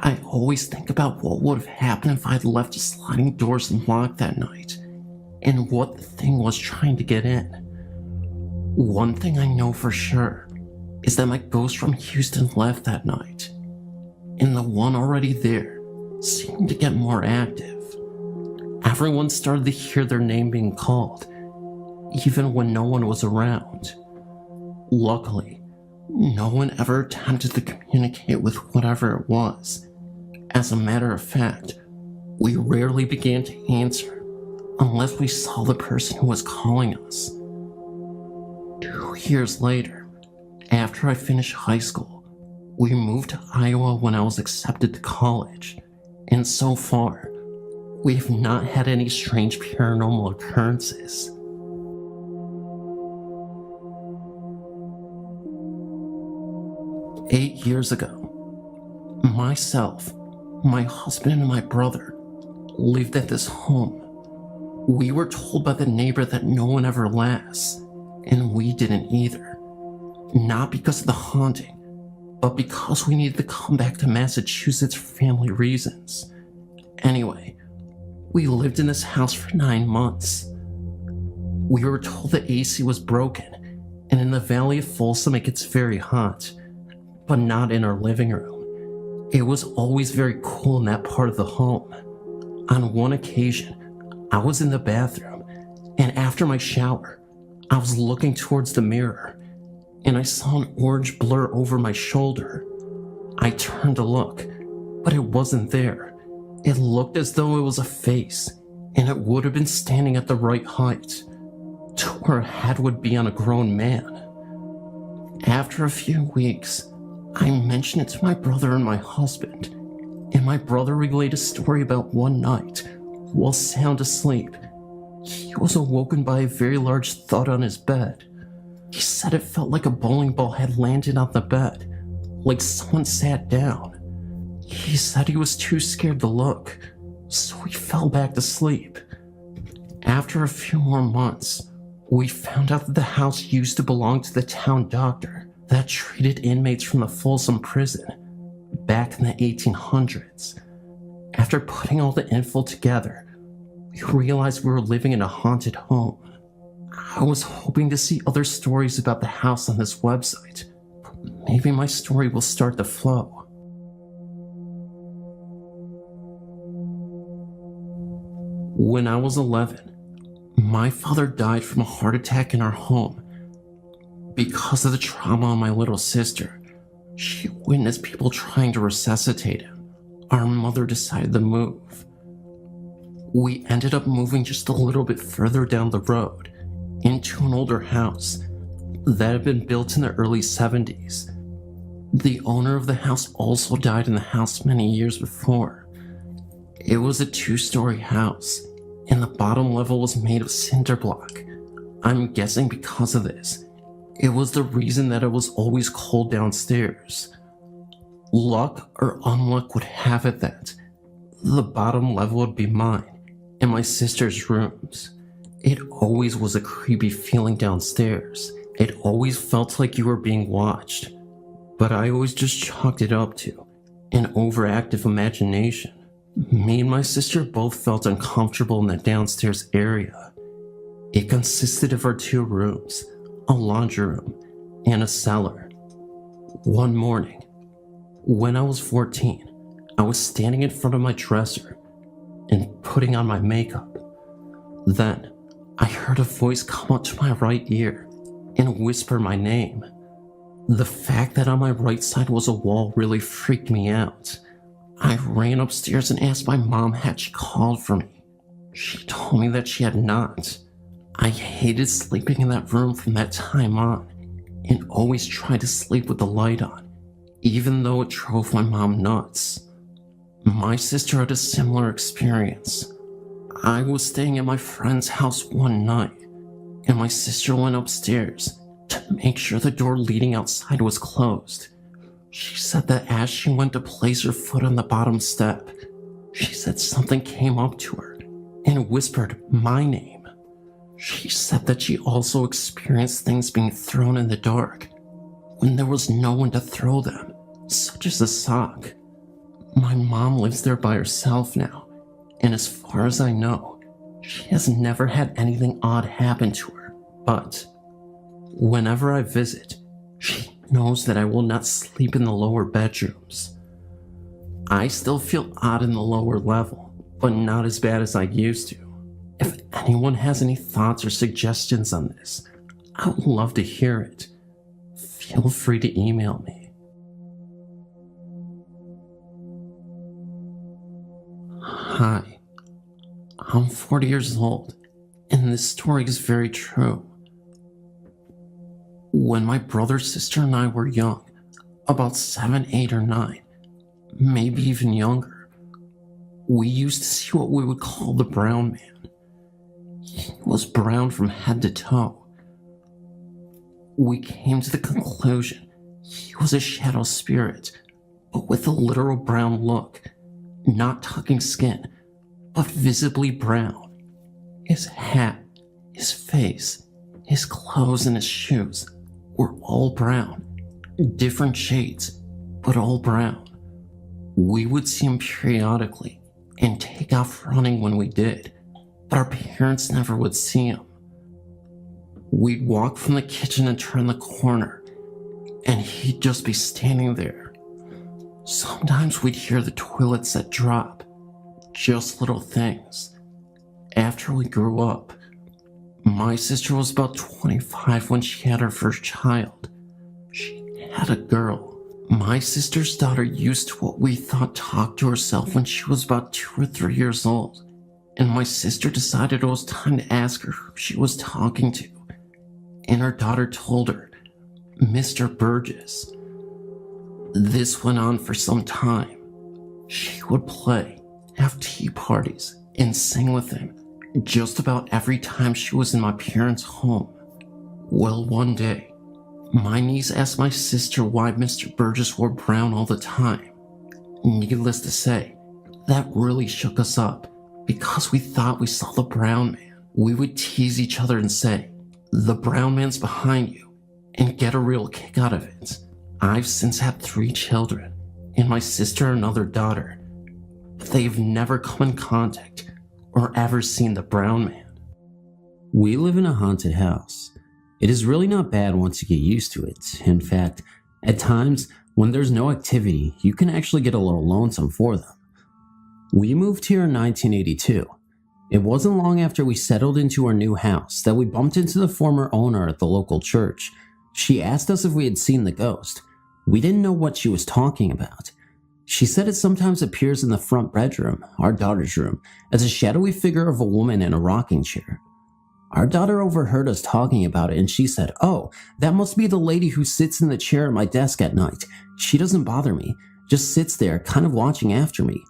I always think about what would have happened if I'd left the sliding doors unlocked that night, and what the thing was trying to get in. One thing I know for sure is that my ghost from Houston left that night, and the one already there seemed to get more active. Everyone started to hear their name being called, even when no one was around. Luckily, no one ever attempted to communicate with whatever it was. As a matter of fact, we rarely began to answer unless we saw the person who was calling us. 2 years later, after I finished high school, we moved to Iowa when I was accepted to college, and so far, we have not had any strange paranormal occurrences. "8 years ago, myself, my husband, and my brother lived at this home. We were told by the neighbor that no one ever lasts, and we didn't either. Not because of the haunting, but because we needed to come back to Massachusetts for family reasons. Anyway, we lived in this house for 9 months. We were told the AC was broken, and in the Valley of Folsom it gets very hot, but not in our living room. It was always very cool in that part of the home. On one occasion, I was in the bathroom, and after my shower, I was looking towards the mirror, and I saw an orange blur over my shoulder. I turned to look, but it wasn't there. It looked as though it was a face, and it would have been standing at the right height, to where a head would be on a grown man. After a few weeks, I mentioned it to my brother and my husband, and my brother relayed a story about one night, while sound asleep, he was awoken by a very large thud on his bed. He said it felt like a bowling ball had landed on the bed, like someone sat down. He said he was too scared to look, so he fell back to sleep. After a few more months, we found out that the house used to belong to the town doctor that treated inmates from the Folsom prison back in the 1800s. After putting all the info together, we realized we were living in a haunted home. I was hoping to see other stories about the house on this website, but maybe my story will start to flow. When I was 11, my father died from a heart attack in our home. Because of the trauma on my little sister, she witnessed people trying to resuscitate him. Our mother decided to move. We ended up moving just a little bit further down the road, into an older house that had been built in the early 70s. The owner of the house also died in the house many years before. It was a 2-story house, and the bottom level was made of cinder block. I'm guessing because of this, it was the reason that it was always cold downstairs. Luck or unluck would have it that the bottom level would be mine and my sister's rooms. It always was a creepy feeling downstairs. It always felt like you were being watched, but I always just chalked it up to an overactive imagination. Me and my sister both felt uncomfortable in the downstairs area. It consisted of our 2 rooms, a laundry room, and a cellar. One morning, when I was 14, I was standing in front of my dresser and putting on my makeup. Then, I heard a voice come up to my right ear and whisper my name. The fact that on my right side was a wall really freaked me out. I ran upstairs and asked my mom had she called for me. She told me that she had not. I hated sleeping in that room from that time on, and always tried to sleep with the light on, even though it drove my mom nuts. My sister had a similar experience. I was staying at my friend's house one night, and my sister went upstairs to make sure the door leading outside was closed. She said that as she went to place her foot on the bottom step, she said something came up to her and whispered my name. She said that she also experienced things being thrown in the dark when there was no one to throw them, such as a sock. My mom lives there by herself now, and as far as I know, she has never had anything odd happen to her. But whenever I visit, she knows that I will not sleep in the lower bedrooms. I still feel odd in the lower level, but not as bad as I used to. If anyone has any thoughts or suggestions on this, I would love to hear it. Feel free to email me. Hi, I'm 40 years old, and this story is very true. When my brother, sister, and I were young, about 7, 8, or 9, maybe even younger, we used to see what we would call the brown man. He was brown from head to toe. We came to the conclusion he was a shadow spirit, but with a literal brown look, not tucking skin, but visibly brown. His hat, his face, his clothes, and his shoes were all brown, different shades, but all brown. We would see him periodically and take off running when we did, but our parents never would see him. We'd walk from the kitchen and turn the corner, and he'd just be standing there. Sometimes we'd hear the toilet set drop, just little things. After we grew up, my sister was about 25 when she had her first child. She had a girl. My sister's daughter used to what we thought talk to herself when she was about 2 or 3 years old, and my sister decided it was time to ask her who she was talking to, and her daughter told her, Mr. Burgess. This went on for some time. She would play, have tea parties, and sing with him just about every time she was in my parents' home. Well, one day, my niece asked my sister why Mr. Burgess wore brown all the time. Needless to say, that really shook us up because we thought we saw the brown man. We would tease each other and say, the brown man's behind you, and get a real kick out of it. I've since had 3 children, and my sister another daughter, but they've never come in contact or ever seen the brown man. We live in a haunted house. It is really not bad once you get used to it. In fact, at times, when there's no activity, you can actually get a little lonesome for them. We moved here in 1982. It wasn't long after we settled into our new house that we bumped into the former owner at the local church. She asked us if we had seen the ghost. We didn't know what she was talking about. She said it sometimes appears in the front bedroom, our daughter's room, as a shadowy figure of a woman in a rocking chair. Our daughter overheard us talking about it and she said, "Oh, that must be the lady who sits in the chair at my desk at night. She doesn't bother me, just sits there kind of watching after me."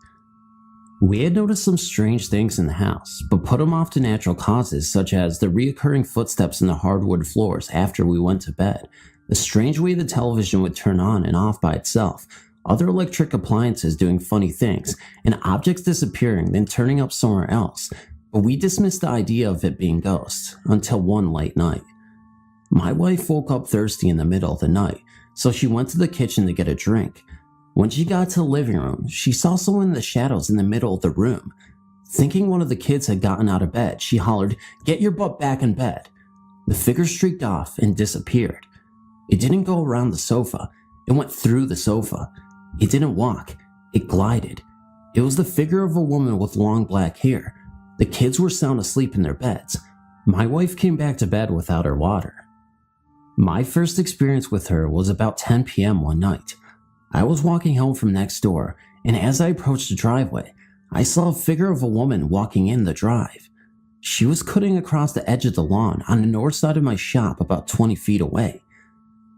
We had noticed some strange things in the house, but put them off to natural causes such as the reoccurring footsteps in the hardwood floors after we went to bed, the strange way the television would turn on and off by itself, other electric appliances doing funny things, and objects disappearing then turning up somewhere else. But we dismissed the idea of it being ghosts until one late night. My wife woke up thirsty in the middle of the night, so she went to the kitchen to get a drink. When she got to the living room, she saw someone in the shadows in the middle of the room. Thinking one of the kids had gotten out of bed, she hollered, "Get your butt back in bed." The figure streaked off and disappeared. It didn't go around the sofa, it went through the sofa. It didn't walk, it glided. It was the figure of a woman with long black hair. The kids were sound asleep in their beds. My wife came back to bed without her water. My first experience with her was about 10 p.m. one night. I was walking home from next door, and as I approached the driveway, I saw a figure of a woman walking in the drive. She was cutting across the edge of the lawn on the north side of my shop about 20 feet away.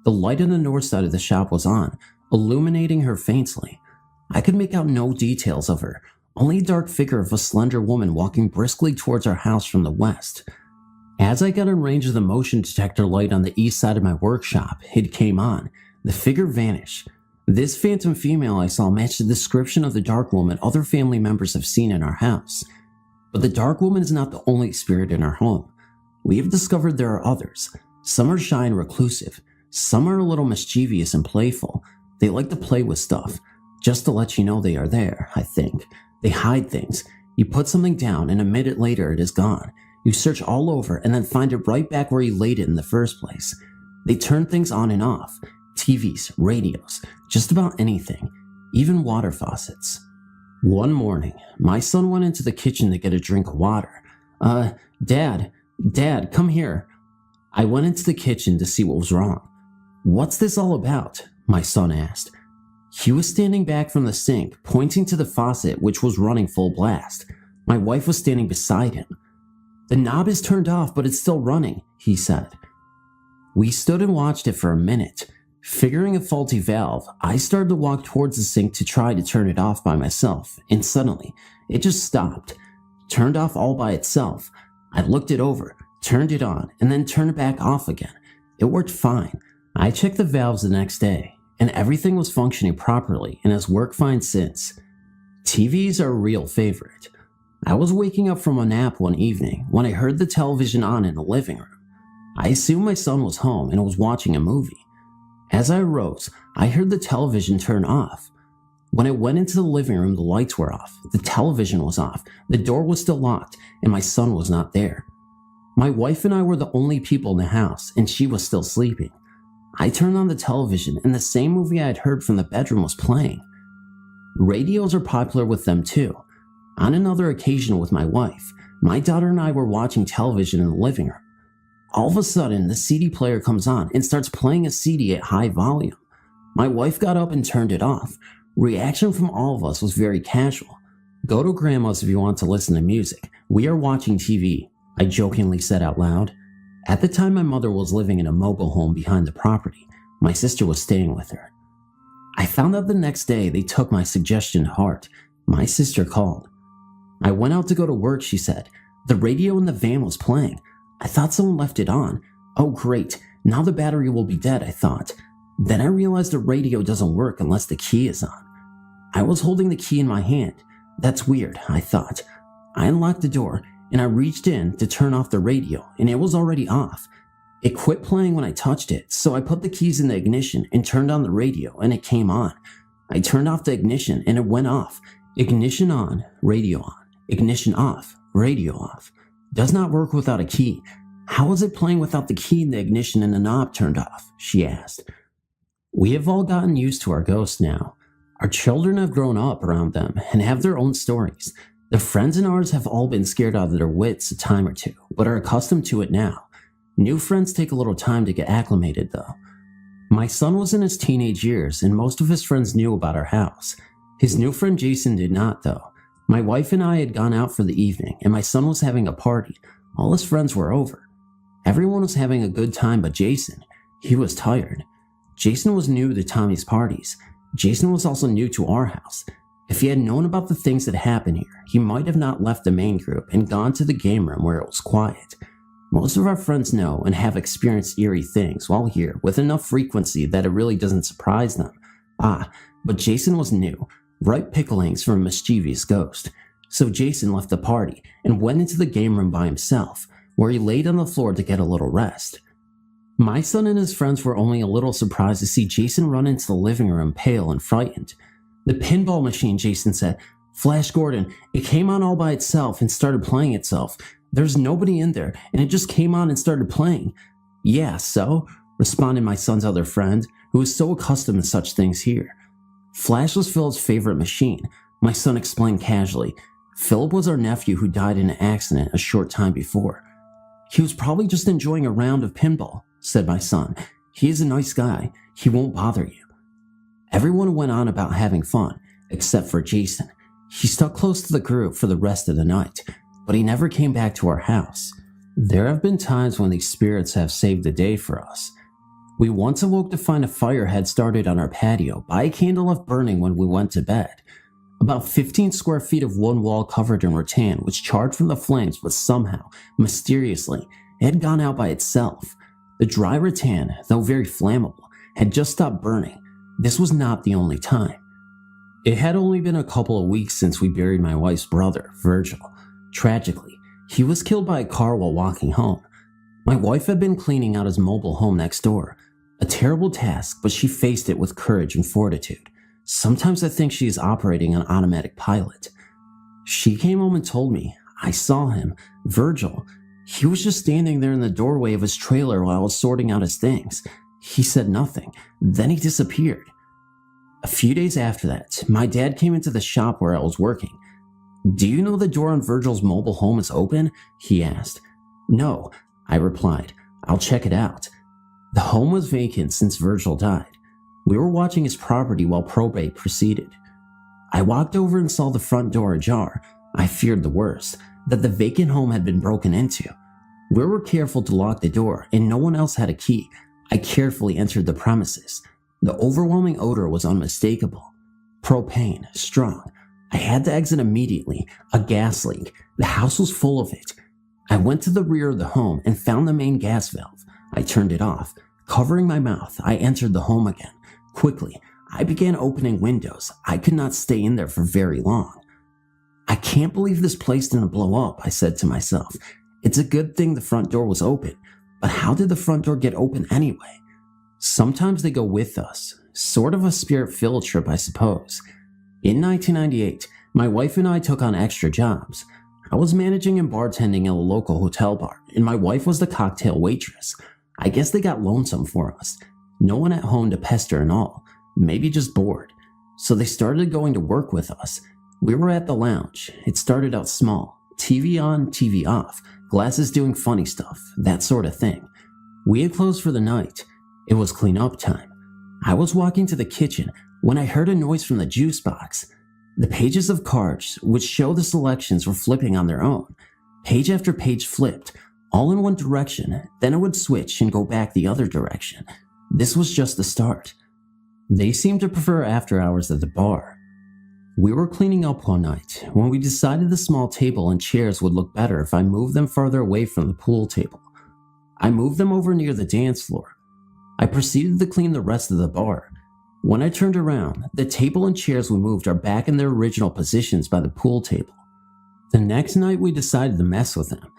The light on the north side of the shop was on, illuminating her faintly. I could make out no details of her, only a dark figure of a slender woman walking briskly towards our house from the west. As I got in range of the motion detector light on the east side of my workshop, it came on. The figure vanished. This phantom female I saw matched the description of the dark woman other family members have seen in our house. But the dark woman is not the only spirit in our home. We have discovered there are others. Some are shy and reclusive. Some are a little mischievous and playful. They like to play with stuff, just to let you know they are there, I think. They hide things. You put something down and a minute later it is gone. You search all over and then find it right back where you laid it in the first place. They turn things on and off. TVs, radios, just about anything, even water faucets. One morning, my son went into the kitchen to get a drink of water. Dad, come here. I went into the kitchen to see what was wrong. "What's this all about?" my son asked. He was standing back from the sink, pointing to the faucet which was running full blast. My wife was standing beside him. "The knob is turned off, but it's still running," he said. We stood and watched it for a minute. Figuring a faulty valve, I started to walk towards the sink to try to turn it off by myself, and suddenly, it just stopped. Turned off all by itself. I looked it over, turned it on, and then turned it back off again. It worked fine. I checked the valves the next day, and everything was functioning properly and has worked fine since. TVs are a real favorite. I was waking up from a nap one evening when I heard the television on in the living room. I assumed my son was home and was watching a movie. As I rose, I heard the television turn off. When I went into the living room, the lights were off, the television was off, the door was still locked, and my son was not there. My wife and I were the only people in the house, and she was still sleeping. I turned on the television, and the same movie I had heard from the bedroom was playing. Radios are popular with them too. On another occasion with my wife, my daughter and I were watching television in the living room. All of a sudden, the CD player comes on and starts playing a CD at high volume. My wife got up and turned it off. Reaction from all of us was very casual. "Go to grandma's if you want to listen to music. We are watching TV," I jokingly said out loud. At the time, my mother was living in a mobile home behind the property. My sister was staying with her. I found out the next day they took my suggestion to heart. My sister called. "I went out to go to work," she said. "The radio in the van was playing. I thought someone left it on. Oh great, now the battery will be dead," I thought. Then I realized the radio doesn't work unless the key is on. I was holding the key in my hand. That's weird, I thought. I unlocked the door and I reached in to turn off the radio, and it was already off. It quit playing when I touched it, so I put the keys in the ignition and turned on the radio, and it came on. I turned off the ignition and it went off. Ignition on, radio on. Ignition off, radio off. Does not work without a key. How is it playing without the key in the ignition and the knob turned off?" she asked. We have all gotten used to our ghosts now. Our children have grown up around them and have their own stories. Their friends and ours have all been scared out of their wits a time or two, but are accustomed to it now. New friends take a little time to get acclimated though. My son was in his teenage years and most of his friends knew about our house. His new friend Jason did not though. My wife and I had gone out for the evening and my son was having a party. All his friends were over. Everyone was having a good time but Jason. He was tired. Jason was new to Tommy's parties. Jason was also new to our house. If he had known about the things that happened here, he might have not left the main group and gone to the game room where it was quiet. Most of our friends know and have experienced eerie things while here with enough frequency that it really doesn't surprise them. But Jason was new, ripe picklings from a mischievous ghost. So Jason left the party and went into the game room by himself, where he laid on the floor to get a little rest. My son and his friends were only a little surprised to see Jason run into the living room pale and frightened. "The pinball machine," Jason said. "Flash Gordon, it came on all by itself and started playing itself. There's nobody in there, and it just came on and started playing." "Yeah, so?" responded my son's other friend, who was so accustomed to such things here. "Flash was Philip's favorite machine," my son explained casually. "Philip was our nephew who died in an accident a short time before." "He was probably just enjoying a round of pinball," said my son. "He is a nice guy. He won't bother you." Everyone went on about having fun, except for Jason. He stuck close to the group for the rest of the night, but he never came back to our house. There have been times when these spirits have saved the day for us. We once awoke to find a fire had started on our patio by a candle left burning when we went to bed. About 15 square feet of one wall covered in rattan was charred from the flames, but somehow, mysteriously, it had gone out by itself. The dry rattan, though very flammable, had just stopped burning. This was not the only time. It had only been a couple of weeks since we buried my wife's brother, Virgil. Tragically, he was killed by a car while walking home. My wife had been cleaning out his mobile home next door. A terrible task, but she faced it with courage and fortitude. Sometimes I think she is operating on automatic pilot. She came home and told me, "I saw him, Virgil. He was just standing there in the doorway of his trailer while I was sorting out his things. He said nothing. Then he disappeared." A few days after that, my dad came into the shop where I was working. "Do you know the door on Virgil's mobile home is open?" he asked. "No," I replied. "I'll check it out." The home was vacant since Virgil died. We were watching his property while probate proceeded. I walked over and saw the front door ajar. I feared the worst, that the vacant home had been broken into. We were careful to lock the door, and no one else had a key. I carefully entered the premises. The overwhelming odor was unmistakable. Propane, strong. I had to exit immediately. A gas leak. The house was full of it. I went to the rear of the home and found the main gas valve. I turned it off. Covering my mouth, I entered the home again. Quickly, I began opening windows. I could not stay in there for very long. "I can't believe this place didn't blow up," I said to myself. "It's a good thing the front door was open, but how did the front door get open anyway?" Sometimes they go with us, sort of a spirit field trip, I suppose. In 1998, my wife and I took on extra jobs. I was managing and bartending at a local hotel bar, and my wife was the cocktail waitress. I guess they got lonesome for us. No one at home to pester and all, maybe just bored. So they started going to work with us. We were at the lounge. It started out small. TV on, TV off, glasses doing funny stuff, that sort of thing. We had closed for the night. It was clean up time. I was walking to the kitchen when I heard a noise from the juice box. The pages of cards, which show the selections, were flipping on their own. Page after page flipped, all in one direction, then it would switch and go back the other direction. This was just the start. They seemed to prefer after hours at the bar. We were cleaning up one night when we decided the small table and chairs would look better if I moved them farther away from the pool table. I moved them over near the dance floor. I proceeded to clean the rest of the bar. When I turned around, the table and chairs we moved are back in their original positions by the pool table. The next night we decided to mess with them.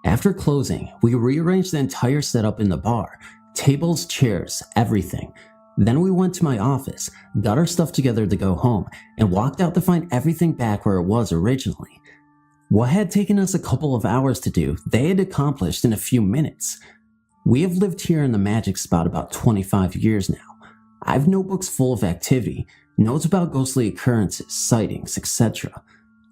After closing, we rearranged the entire setup in the bar, tables, chairs, everything. Then we went to my office, got our stuff together to go home, and walked out to find everything back where it was originally. What had taken us a couple of hours to do, they had accomplished in a few minutes. We have lived here in the magic spot about 25 years now. I have notebooks full of activity, notes about ghostly occurrences, sightings, etc.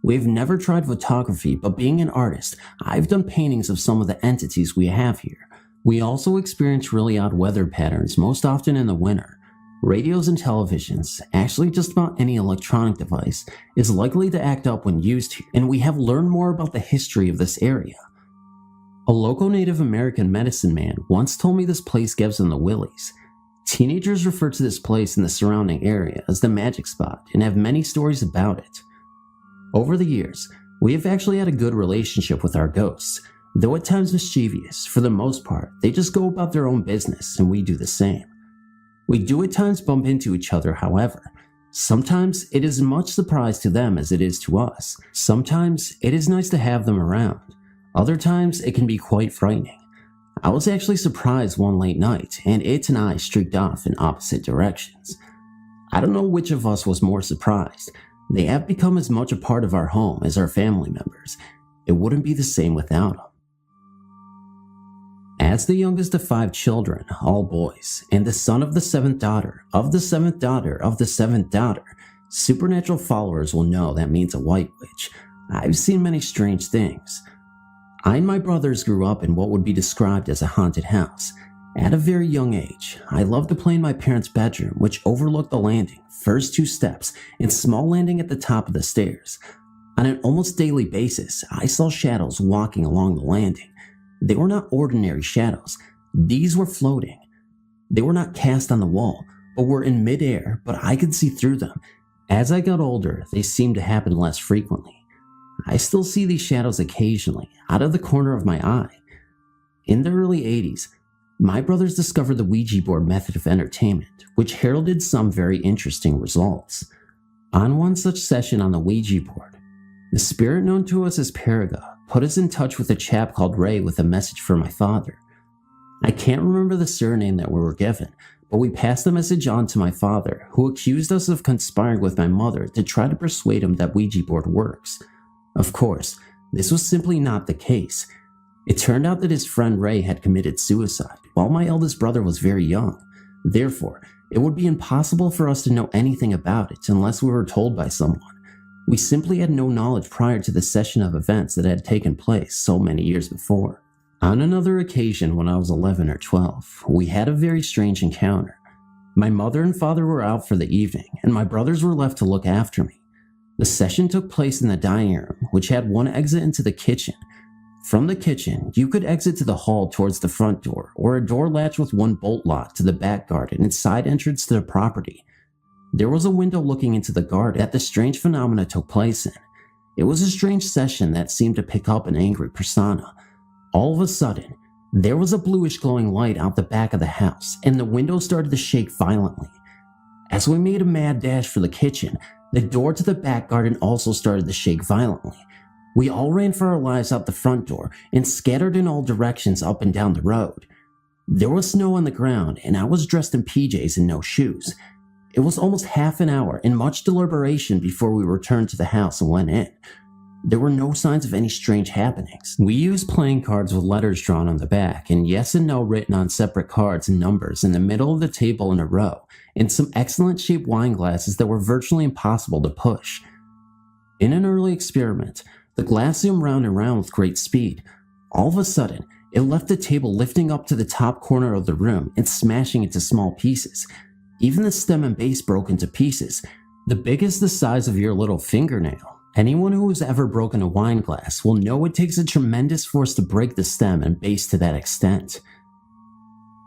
We've never tried photography, but being an artist, I've done paintings of some of the entities we have here. We also experience really odd weather patterns, most often in the winter. Radios and televisions, actually just about any electronic device, is likely to act up when used here, and we have learned more about the history of this area. A local Native American medicine man once told me this place gives them the willies. Teenagers refer to this place and the surrounding area as the magic spot and have many stories about it. Over the years, we have actually had a good relationship with our ghosts, though at times mischievous. For the most part, they just go about their own business and we do the same. We do at times bump into each other, however. Sometimes it is much surprise to them as it is to us. Sometimes it is nice to have them around. Other times it can be quite frightening. I was actually surprised one late night, and it and I streaked off in opposite directions. I don't know which of us was more surprised. They have become as much a part of our home as our family members. It wouldn't be the same without them. As the youngest of 5 children, all boys, and the son of the 7th daughter, of the 7th daughter, of the 7th daughter, supernatural followers will know that means a white witch. I've seen many strange things. I and my brothers grew up in what would be described as a haunted house. At a very young age, I loved to play in my parents' bedroom, which overlooked the landing, first 2 steps, and small landing at the top of the stairs. On an almost daily basis, I saw shadows walking along the landing. They were not ordinary shadows. These were floating. They were not cast on the wall, but were in midair, but I could see through them. As I got older, they seemed to happen less frequently. I still see these shadows occasionally, out of the corner of my eye. In the early 80s, my brothers discovered the Ouija board method of entertainment, which heralded some very interesting results. On one such session on the Ouija board, the spirit known to us as Paraga put us in touch with a chap called Ray with a message for my father. I can't remember the surname that we were given, but we passed the message on to my father, who accused us of conspiring with my mother to try to persuade him that Ouija board works. Of course, this was simply not the case. It turned out that his friend Ray had committed suicide while my eldest brother was very young. Therefore, it would be impossible for us to know anything about it unless we were told by someone. We simply had no knowledge prior to the session of events that had taken place so many years before. On another occasion, when I was 11 or 12, we had a very strange encounter. My mother and father were out for the evening, and my brothers were left to look after me. The session took place in the dining room, which had one exit into the kitchen. From the kitchen, you could exit to the hall towards the front door, or a door latch with one bolt lock to the back garden and side entrance to the property. There was a window looking into the garden that the strange phenomena took place in. It was a strange session that seemed to pick up an angry persona. All of a sudden, there was a bluish glowing light out the back of the house, and the window started to shake violently. As we made a mad dash for the kitchen, the door to the back garden also started to shake violently. We all ran for our lives out the front door and scattered in all directions up and down the road. There was snow on the ground, and I was dressed in PJs and no shoes. It was almost half an hour and much deliberation before we returned to the house and went in. There were no signs of any strange happenings. We used playing cards with letters drawn on the back, and yes and no written on separate cards and numbers in the middle of the table in a row, and some excellent shaped wine glasses that were virtually impossible to push. In an early experiment, the glass zoomed round and round with great speed. All of a sudden, it left the table lifting up to the top corner of the room and smashing into small pieces. Even the stem and base broke into pieces, the biggest the size of your little fingernail. Anyone who has ever broken a wine glass will know it takes a tremendous force to break the stem and base to that extent.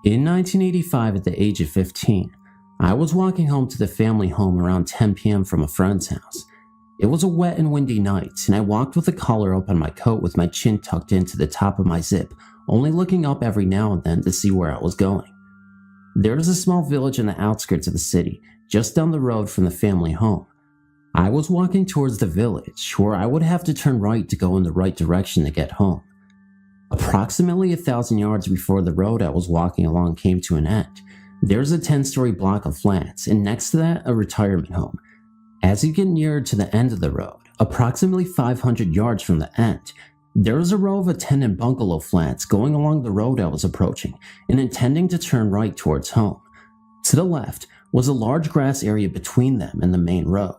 In 1985, at the age of 15, I was walking home to the family home around 10 p.m. from a friend's house. It was a wet and windy night, and I walked with the collar up on my coat with my chin tucked into the top of my zip, only looking up every now and then to see where I was going. There is a small village in the outskirts of the city, just down the road from the family home. I was walking towards the village, where I would have to turn right to go in the right direction to get home. Approximately 1,000 yards before the road I was walking along came to an end, there's a 10-story block of flats, and next to that, a retirement home. As you get nearer to the end of the road, approximately 500 yards from the end, there is a row of tenant bungalow flats going along the road I was approaching and intending to turn right towards home. To the left was a large grass area between them and the main road.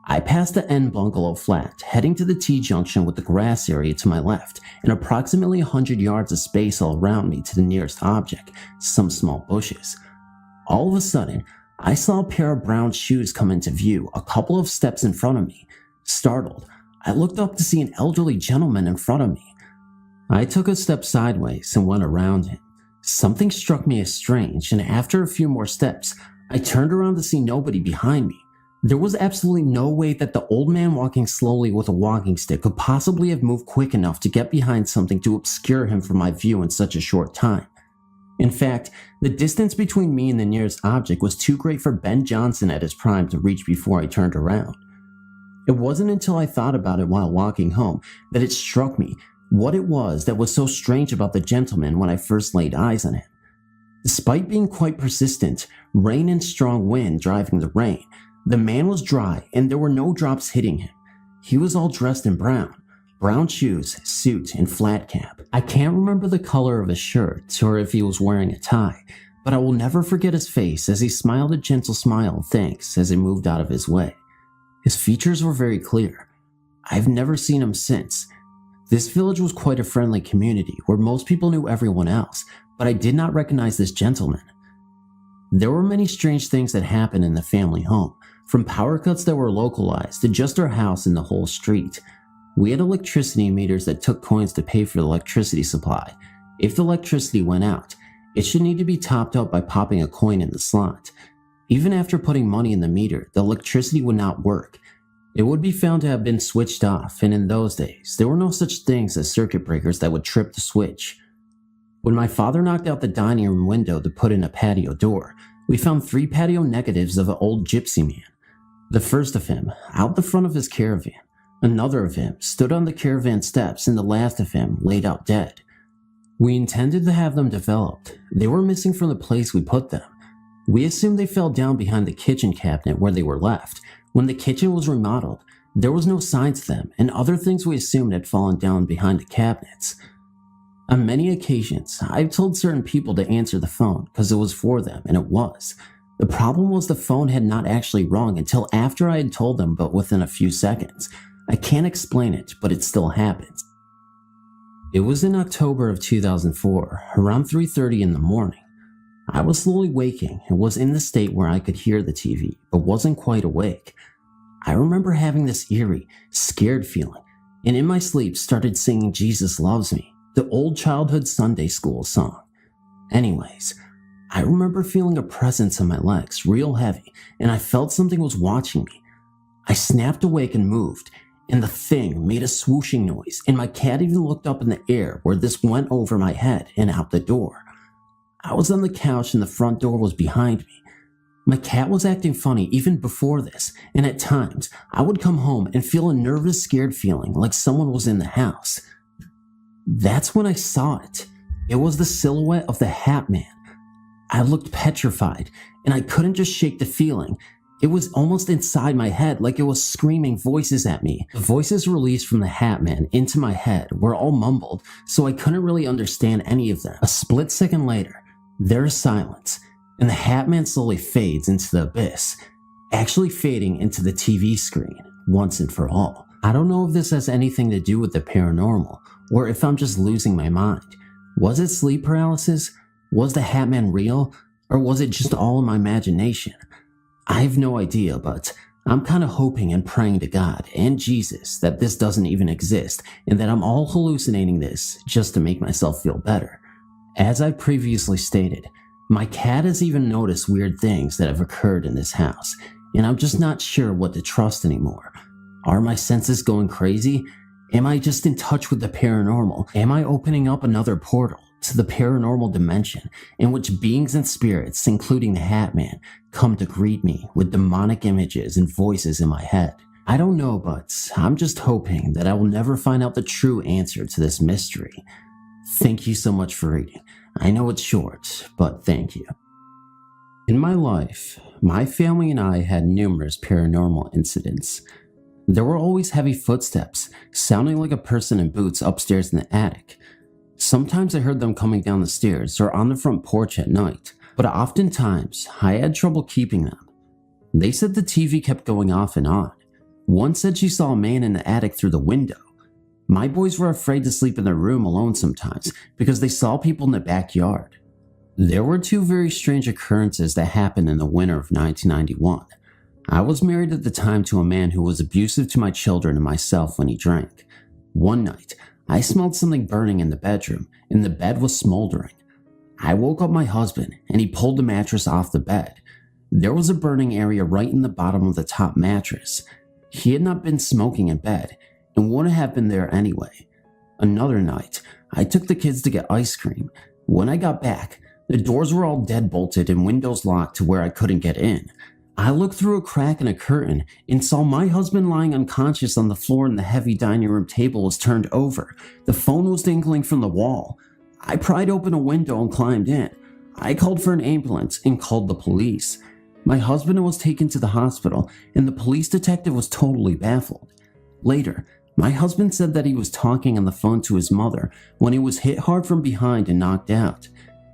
I passed the end bungalow flat, heading to the T-junction with the grass area to my left and approximately 100 yards of space all around me to the nearest object, some small bushes. All of a sudden, I saw a pair of brown shoes come into view a couple of steps in front of me. Startled, I looked up to see an elderly gentleman in front of me. I took a step sideways and went around him. Something struck me as strange, and after a few more steps, I turned around to see nobody behind me. There was absolutely no way that the old man walking slowly with a walking stick could possibly have moved quick enough to get behind something to obscure him from my view in such a short time. In fact, the distance between me and the nearest object was too great for Ben Johnson at his prime to reach before I turned around. It wasn't until I thought about it while walking home that it struck me what it was that was so strange about the gentleman when I first laid eyes on him. Despite being quite persistent, rain and strong wind driving the rain, the man was dry and there were no drops hitting him. He was all dressed in brown shoes, suit, and flat cap. I can't remember the color of his shirt or if he was wearing a tie, but I will never forget his face as he smiled a gentle smile of thanks as he moved out of his way. His features were very clear. I've never seen him since. This village was quite a friendly community where most people knew everyone else, but I did not recognize this gentleman. There were many strange things that happened in the family home, from power cuts that were localized to just our house and the whole street. We had electricity meters that took coins to pay for the electricity supply. If the electricity went out, it should need to be topped up by popping a coin in the slot. Even after putting money in the meter, the electricity would not work. It would be found to have been switched off, and in those days, there were no such things as circuit breakers that would trip the switch. When my father knocked out the dining room window to put in a patio door, we found 3 patio negatives of an old gypsy man. The first of him, out the front of his caravan. Another of him stood on the caravan steps, and the last of him laid out dead. We intended to have them developed. They were missing from the place we put them. We assumed they fell down behind the kitchen cabinet where they were left. When the kitchen was remodeled, there was no signs of them, and other things we assumed had fallen down behind the cabinets. On many occasions, I've told certain people to answer the phone because it was for them, and it was. The problem was the phone had not actually rung until after I had told them, but within a few seconds. I can't explain it, but it still happens. It was in October of 2004, around 3:30 in the morning. I was slowly waking and was in the state where I could hear the TV, but wasn't quite awake. I remember having this eerie, scared feeling, and in my sleep started singing Jesus Loves Me, the old childhood Sunday school song. Anyways, I remember feeling a presence on my legs, real heavy, and I felt something was watching me. I snapped awake and moved, and the thing made a swooshing noise, and my cat even looked up in the air where this went over my head and out the door. I was on the couch and the front door was behind me. My cat was acting funny even before this, and at times I would come home and feel a nervous, scared feeling like someone was in the house. That's when I saw it. It was the silhouette of the Hat Man. I looked petrified, and I couldn't just shake the feeling. It was almost inside my head, like it was screaming voices at me. The voices released from the Hat Man into my head were all mumbled, so I couldn't really understand any of them. A split second later, there is silence, and the Hat Man slowly fades into the abyss, actually fading into the TV screen once and for all. I don't know if this has anything to do with the paranormal, or if I'm just losing my mind. Was it sleep paralysis? Was the Hat Man real? Or was it just all in my imagination? I have no idea, but I'm kind of hoping and praying to God and Jesus that this doesn't even exist and that I'm all hallucinating this just to make myself feel better. As I previously stated, my cat has even noticed weird things that have occurred in this house, and I'm just not sure what to trust anymore. Are my senses going crazy? Am I just in touch with the paranormal? Am I opening up another portal to the paranormal dimension in which beings and spirits, including the Hat Man, come to greet me with demonic images and voices in my head? I don't know, but I'm just hoping that I will never find out the true answer to this mystery. Thank you so much for reading. I know it's short, but thank you. In my life, my family and I had numerous paranormal incidents. There were always heavy footsteps, sounding like a person in boots upstairs in the attic. Sometimes I heard them coming down the stairs or on the front porch at night, but oftentimes I had trouble keeping them. They said the TV kept going off and on. One said she saw a man in the attic through the window. My boys were afraid to sleep in their room alone sometimes because they saw people in the backyard. There were two very strange occurrences that happened in the winter of 1991. I was married at the time to a man who was abusive to my children and myself when he drank. One night, I smelled something burning in the bedroom, and the bed was smoldering. I woke up my husband, and he pulled the mattress off the bed. There was a burning area right in the bottom of the top mattress. He had not been smoking in bed, and wouldn't have been there anyway. Another night, I took the kids to get ice cream. When I got back, the doors were all dead-bolted and windows locked to where I couldn't get in. I looked through a crack in a curtain and saw my husband lying unconscious on the floor, and the heavy dining room table was turned over. The phone was dangling from the wall. I pried open a window and climbed in. I called for an ambulance and called the police. My husband was taken to the hospital, and the police detective was totally baffled. Later, my husband said that he was talking on the phone to his mother when he was hit hard from behind and knocked out.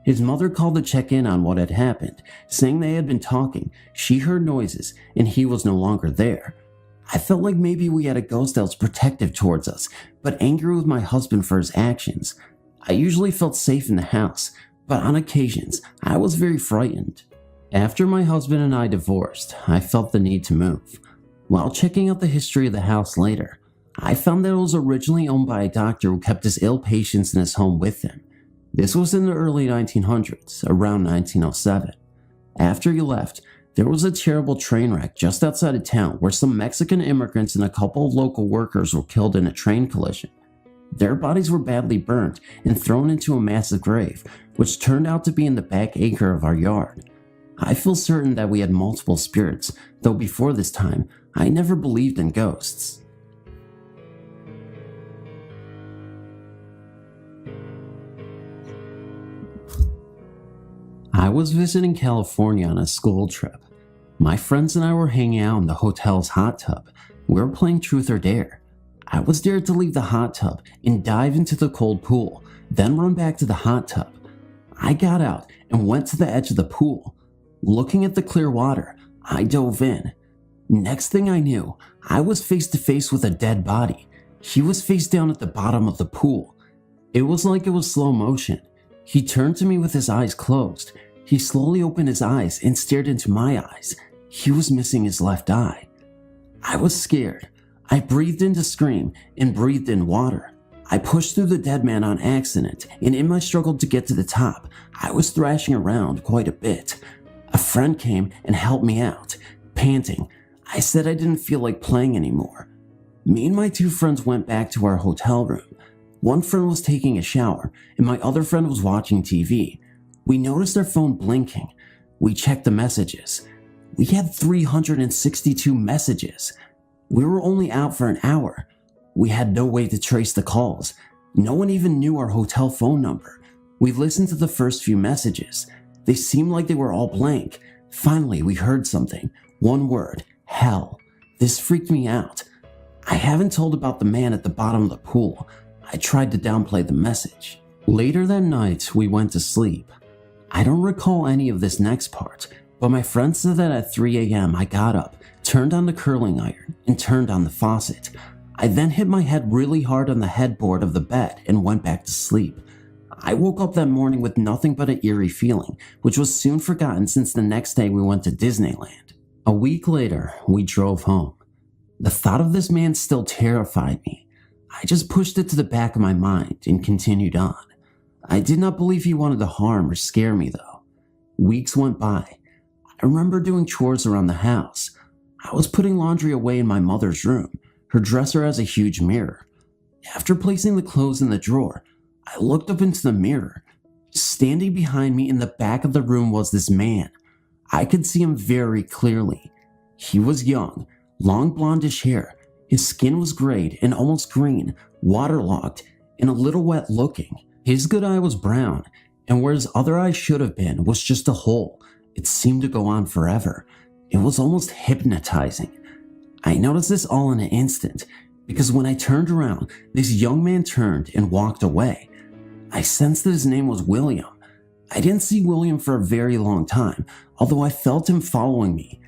His mother called to check in on what had happened, saying they had been talking, she heard noises, and he was no longer there. I felt like maybe we had a ghost that was protective towards us, but angry with my husband for his actions. I usually felt safe in the house, but on occasions, I was very frightened. After my husband and I divorced, I felt the need to move. While checking out the history of the house later, I found that it was originally owned by a doctor who kept his ill patients in his home with him. This was in the early 1900s, around 1907. After he left, there was a terrible train wreck just outside of town where some Mexican immigrants and a couple of local workers were killed in a train collision. Their bodies were badly burned and thrown into a massive grave, which turned out to be in the back acre of our yard. I feel certain that we had multiple spirits, though before this time, I never believed in ghosts. I was visiting California on a school trip. My friends and I were hanging out in the hotel's hot tub. We were playing Truth or Dare. I was dared to leave the hot tub and dive into the cold pool, then run back to the hot tub. I got out and went to the edge of the pool. Looking at the clear water, I dove in. Next thing I knew, I was face to face with a dead body. He was face down at the bottom of the pool. It was like it was slow motion. He turned to me with his eyes closed. He slowly opened his eyes and stared into my eyes. He was missing his left eye. I was scared. I breathed in to scream and breathed in water. I pushed through the dead man on accident, and in my struggle to get to the top, I was thrashing around quite a bit. A friend came and helped me out. Panting, I said I didn't feel like playing anymore. Me and my two friends went back to our hotel room. One friend was taking a shower, and my other friend was watching TV. We noticed their phone blinking. We checked the messages. We had 362 messages. We were only out for an hour. We had no way to trace the calls. No one even knew our hotel phone number. We listened to the first few messages. They seemed like they were all blank. Finally, we heard something. One word, hell. This freaked me out. I haven't told about the man at the bottom of the pool. I tried to downplay the message. Later that night, we went to sleep. I don't recall any of this next part, but my friend said that at 3 a.m. I got up, turned on the curling iron, and turned on the faucet. I then hit my head really hard on the headboard of the bed and went back to sleep. I woke up that morning with nothing but an eerie feeling, which was soon forgotten since the next day we went to Disneyland. A week later, we drove home. The thought of this man still terrified me. I just pushed it to the back of my mind and continued on. I did not believe he wanted to harm or scare me though. Weeks went by. I remember doing chores around the house. I was putting laundry away in my mother's room. Her dresser has a huge mirror. After placing the clothes in the drawer, I looked up into the mirror. Standing behind me in the back of the room was this man. I could see him very clearly. He was young, long blondish hair. His skin was grayed and almost green, waterlogged, and a little wet looking. His good eye was brown, and where his other eye should have been was just a hole. It seemed to go on forever. It was almost hypnotizing. I noticed this all in an instant, because when I turned around, this young man turned and walked away. I sensed that his name was William. I didn't see William for a very long time, although I felt him following me.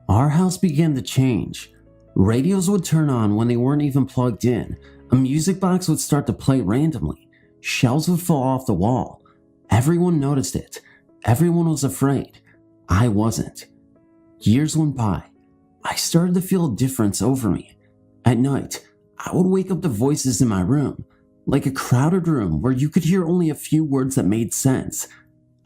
Our house began to change. Radios would turn on when they weren't even plugged in. A music box would start to play randomly. Shelves would fall off the wall. Everyone noticed it. Everyone was afraid. I wasn't. Years went by. I started to feel a difference over me. At night, I would wake up to voices in my room, like a crowded room where you could hear only a few words that made sense.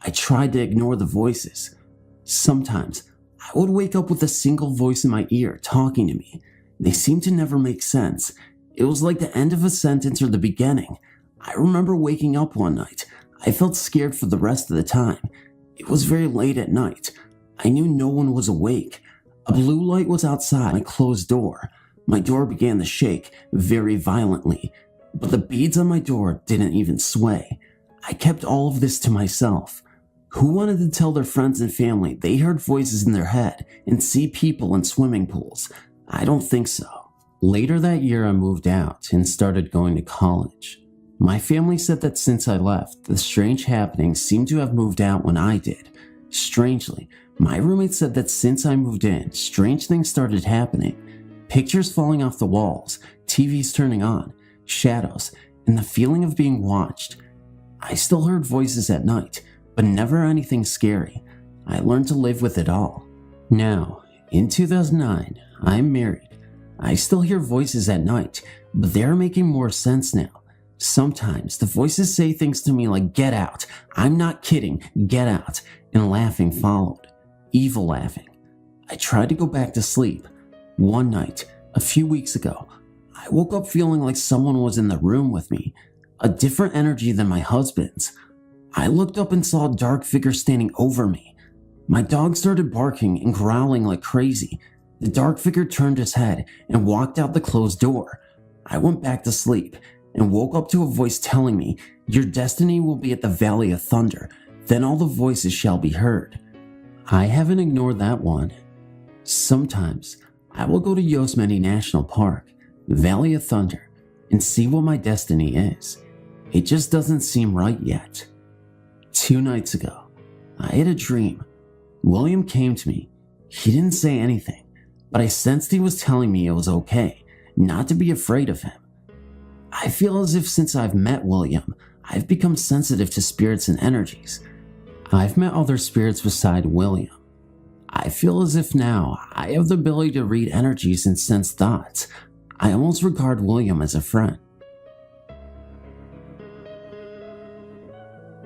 I tried to ignore the voices. Sometimes, I would wake up with a single voice in my ear talking to me. They seemed to never make sense. It was like the end of a sentence or the beginning. I remember waking up one night. I felt scared for the rest of the time. It was very late at night. I knew no one was awake. A blue light was outside my closed door. My door began to shake very violently, but the beads on my door didn't even sway. I kept all of this to myself. Who wanted to tell their friends and family they heard voices in their head and see people in swimming pools? I don't think so. Later that year, I moved out and started going to college. My family said that since I left, the strange happenings seemed to have moved out when I did. Strangely, my roommate said that since I moved in, strange things started happening. Pictures falling off the walls, TVs turning on, shadows, and the feeling of being watched. I still heard voices at night, but never anything scary. I learned to live with it all. Now, in 2009, I'm married. I still hear voices at night, but they're making more sense now. Sometimes the voices say things to me like, "Get out, I'm not kidding, get out," and laughing followed. Evil laughing. I tried to go back to sleep. One night, a few weeks ago, I woke up feeling like someone was in the room with me, a different energy than my husband's. I looked up and saw a dark figure standing over me. My dog started barking and growling like crazy. The dark figure turned his head and walked out the closed door. I went back to sleep and woke up to a voice telling me, "Your destiny will be at the Valley of Thunder, then all the voices shall be heard." I haven't ignored that one. Sometimes, I will go to Yosemite National Park, Valley of Thunder, and see what my destiny is. It just doesn't seem right yet. 2 nights ago, I had a dream. William came to me. He didn't say anything, but I sensed he was telling me it was okay, not to be afraid of him. I feel as if since I've met William, I've become sensitive to spirits and energies. I've met other spirits beside William. I feel as if now I have the ability to read energies and sense thoughts. I almost regard William as a friend.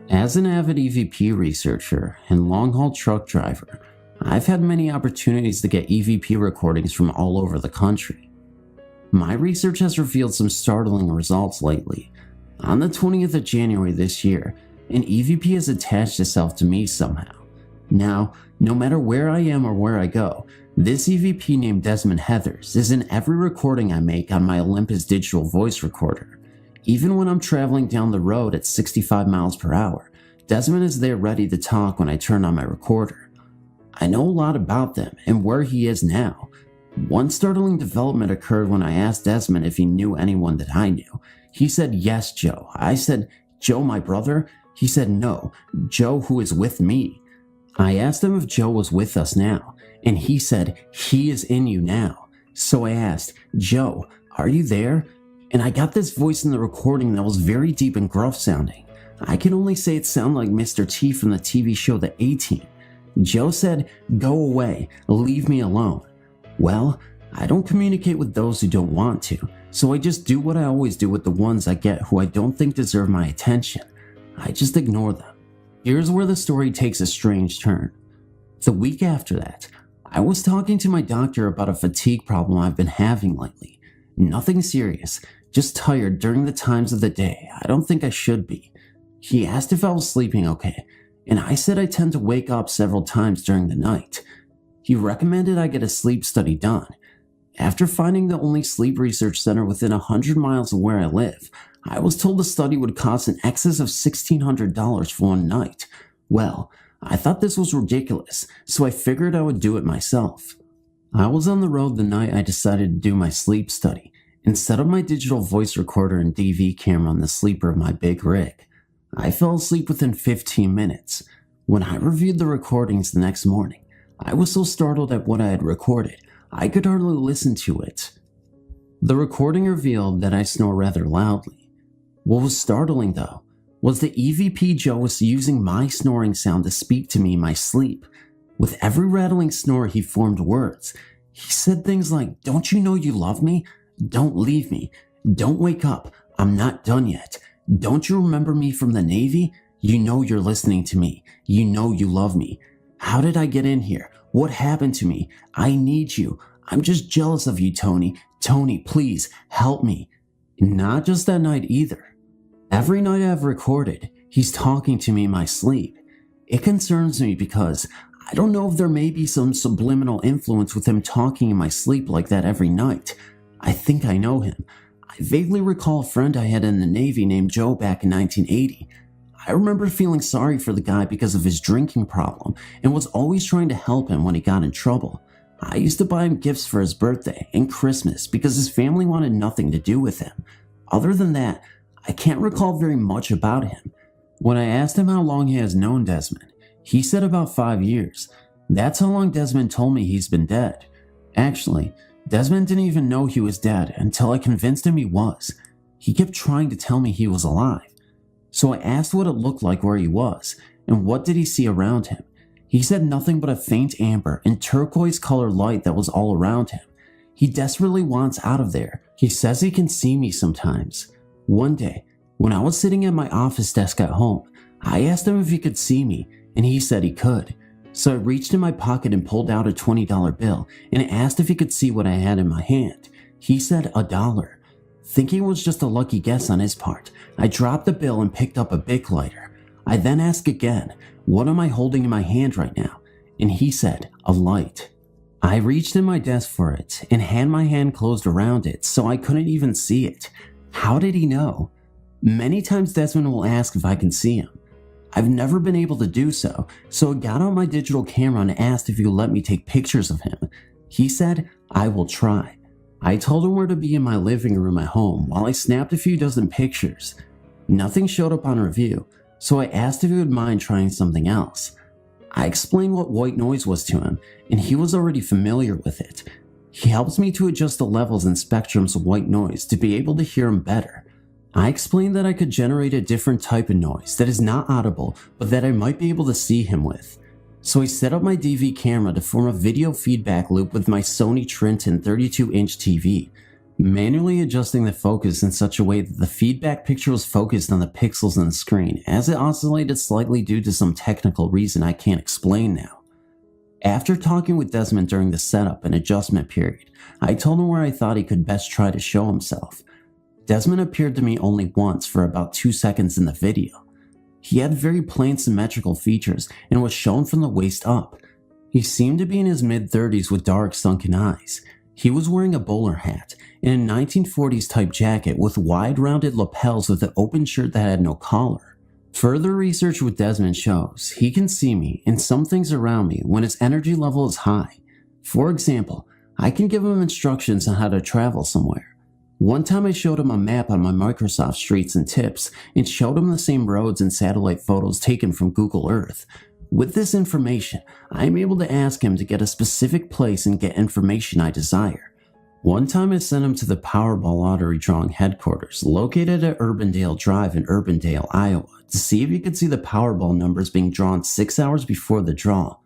As an avid EVP researcher and long-haul truck driver, I've had many opportunities to get EVP recordings from all over the country. My research has revealed some startling results lately. On the 20th of January this year, an EVP has attached itself to me somehow. Now, no matter where I am or where I go, this EVP named Desmond Heathers is in every recording I make on my Olympus digital voice recorder. Even when I'm traveling down the road at 65 miles per hour, Desmond is there ready to talk when I turn on my recorder. I know a lot about them and where he is now. One startling development occurred when I asked Desmond if he knew anyone that I knew. He said, "Yes, Joe." I said, "Joe, my brother?" He said, "No, Joe who is with me." I asked him if Joe was with us now, and he said, "He is in you now." So I asked, "Joe, are you there?" And I got this voice in the recording that was very deep and gruff sounding. I can only say it sounded like Mr. T from the TV show The A-Team. Joe said, "Go away, leave me alone." Well, I don't communicate with those who don't want to, so I just do what I always do with the ones I get who I don't think deserve my attention. I just ignore them. Here's where the story takes a strange turn. The week after that, I was talking to my doctor about a fatigue problem I've been having lately. Nothing serious, just tired during the times of the day I don't think I should be. He asked if I was sleeping okay, and I said I tend to wake up several times during the night. He recommended I get a sleep study done. After finding the only sleep research center within 100 miles of where I live, I was told the study would cost in excess of $1,600 for one night. Well, I thought this was ridiculous, so I figured I would do it myself. I was on the road the night I decided to do my sleep study, and set up my digital voice recorder and DV camera on the sleeper of my big rig. I fell asleep within 15 minutes. When I reviewed the recordings the next morning, I was so startled at what I had recorded, I could hardly listen to it. The recording revealed that I snore rather loudly. What was startling, though, was the EVP Joe was using my snoring sound to speak to me in my sleep. With every rattling snore, he formed words. He said things like, "Don't you know you love me? Don't leave me. Don't wake up. I'm not done yet. Don't you remember me from the Navy? You know you're listening to me. You know you love me. How did I get in here? What happened to me? I need you. I'm just jealous of you, Tony. Tony, please, help me." Not just that night either. Every night I've recorded, he's talking to me in my sleep. It concerns me because I don't know if there may be some subliminal influence with him talking in my sleep like that every night. I think I know him. I vaguely recall a friend I had in the Navy named Joe back in 1980. I remember feeling sorry for the guy because of his drinking problem and was always trying to help him when he got in trouble. I used to buy him gifts for his birthday and Christmas because his family wanted nothing to do with him. Other than that, I can't recall very much about him. When I asked him how long he has known Desmond, he said about 5 years. That's how long Desmond told me he's been dead. Actually, Desmond didn't even know he was dead until I convinced him he was. He kept trying to tell me he was alive. So I asked what it looked like where he was, and what did he see around him. He said nothing but a faint amber and turquoise colored light that was all around him. He desperately wants out of there. He says he can see me sometimes. One day, when I was sitting at my office desk at home, I asked him if he could see me, and he said he could. So I reached in my pocket and pulled out a $20 bill and asked if he could see what I had in my hand. He said $1. Thinking it was just a lucky guess on his part, I dropped the bill and picked up a Bic lighter. I then asked again, "What am I holding in my hand right now?" And he said, "A light." I reached in my desk for it and had my hand closed around it so I couldn't even see it. How did he know? Many times Desmond will ask if I can see him. I've never been able to do so, so I got out my digital camera and asked if he would let me take pictures of him. He said, "I will try." I told him where to be in my living room at home while I snapped a few dozen pictures. Nothing showed up on review, so I asked if he would mind trying something else. I explained what white noise was to him, and he was already familiar with it. He helps me to adjust the levels and spectrums of white noise to be able to hear him better. I explained that I could generate a different type of noise that is not audible, but that I might be able to see him with. So I set up my DV camera to form a video feedback loop with my Sony Trenton 32-inch TV, manually adjusting the focus in such a way that the feedback picture was focused on the pixels on the screen, as it oscillated slightly due to some technical reason I can't explain now. After talking with Desmond during the setup and adjustment period, I told him where I thought he could best try to show himself. Desmond appeared to me only once for about 2 seconds in the video. He had very plain symmetrical features and was shown from the waist up. He seemed to be in his mid-30s with dark sunken eyes. He was wearing a bowler hat and a 1940s type jacket with wide rounded lapels with an open shirt that had no collar. Further research with Desmond shows he can see me and some things around me when his energy level is high. For example, I can give him instructions on how to travel somewhere. One time I showed him a map on my Microsoft Streets and Tips and showed him the same roads and satellite photos taken from Google Earth. With this information, I am able to ask him to get a specific place and get information I desire. One time I sent him to the Powerball lottery drawing headquarters located at Urbandale Drive in Urbandale, Iowa, to see if he could see the Powerball numbers being drawn 6 hours before the draw.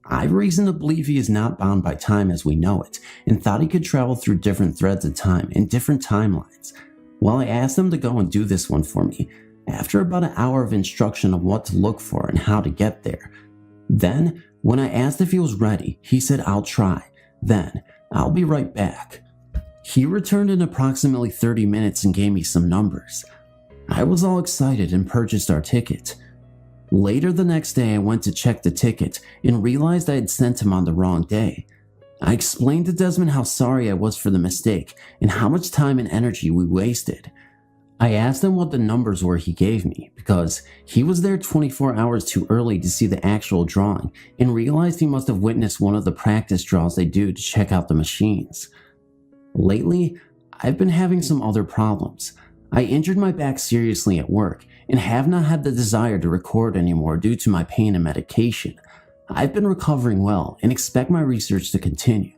I have reason to believe he is not bound by time as we know it, and thought he could travel through different threads of time and different timelines. Well, I asked him to go and do this one for me, after about an hour of instruction on what to look for and how to get there. Then, when I asked if he was ready, he said, "I'll try. Then, I'll be right back." He returned in approximately 30 minutes and gave me some numbers. I was all excited and purchased our ticket. Later the next day, I went to check the ticket and realized I had sent him on the wrong day. I explained to Desmond how sorry I was for the mistake and how much time and energy we wasted. I asked him what the numbers were he gave me because he was there 24 hours too early to see the actual drawing and realized he must have witnessed one of the practice draws they do to check out the machines. Lately, I've been having some other problems. I injured my back seriously at work and have not had the desire to record anymore due to my pain and medication. I've been recovering well and expect my research to continue.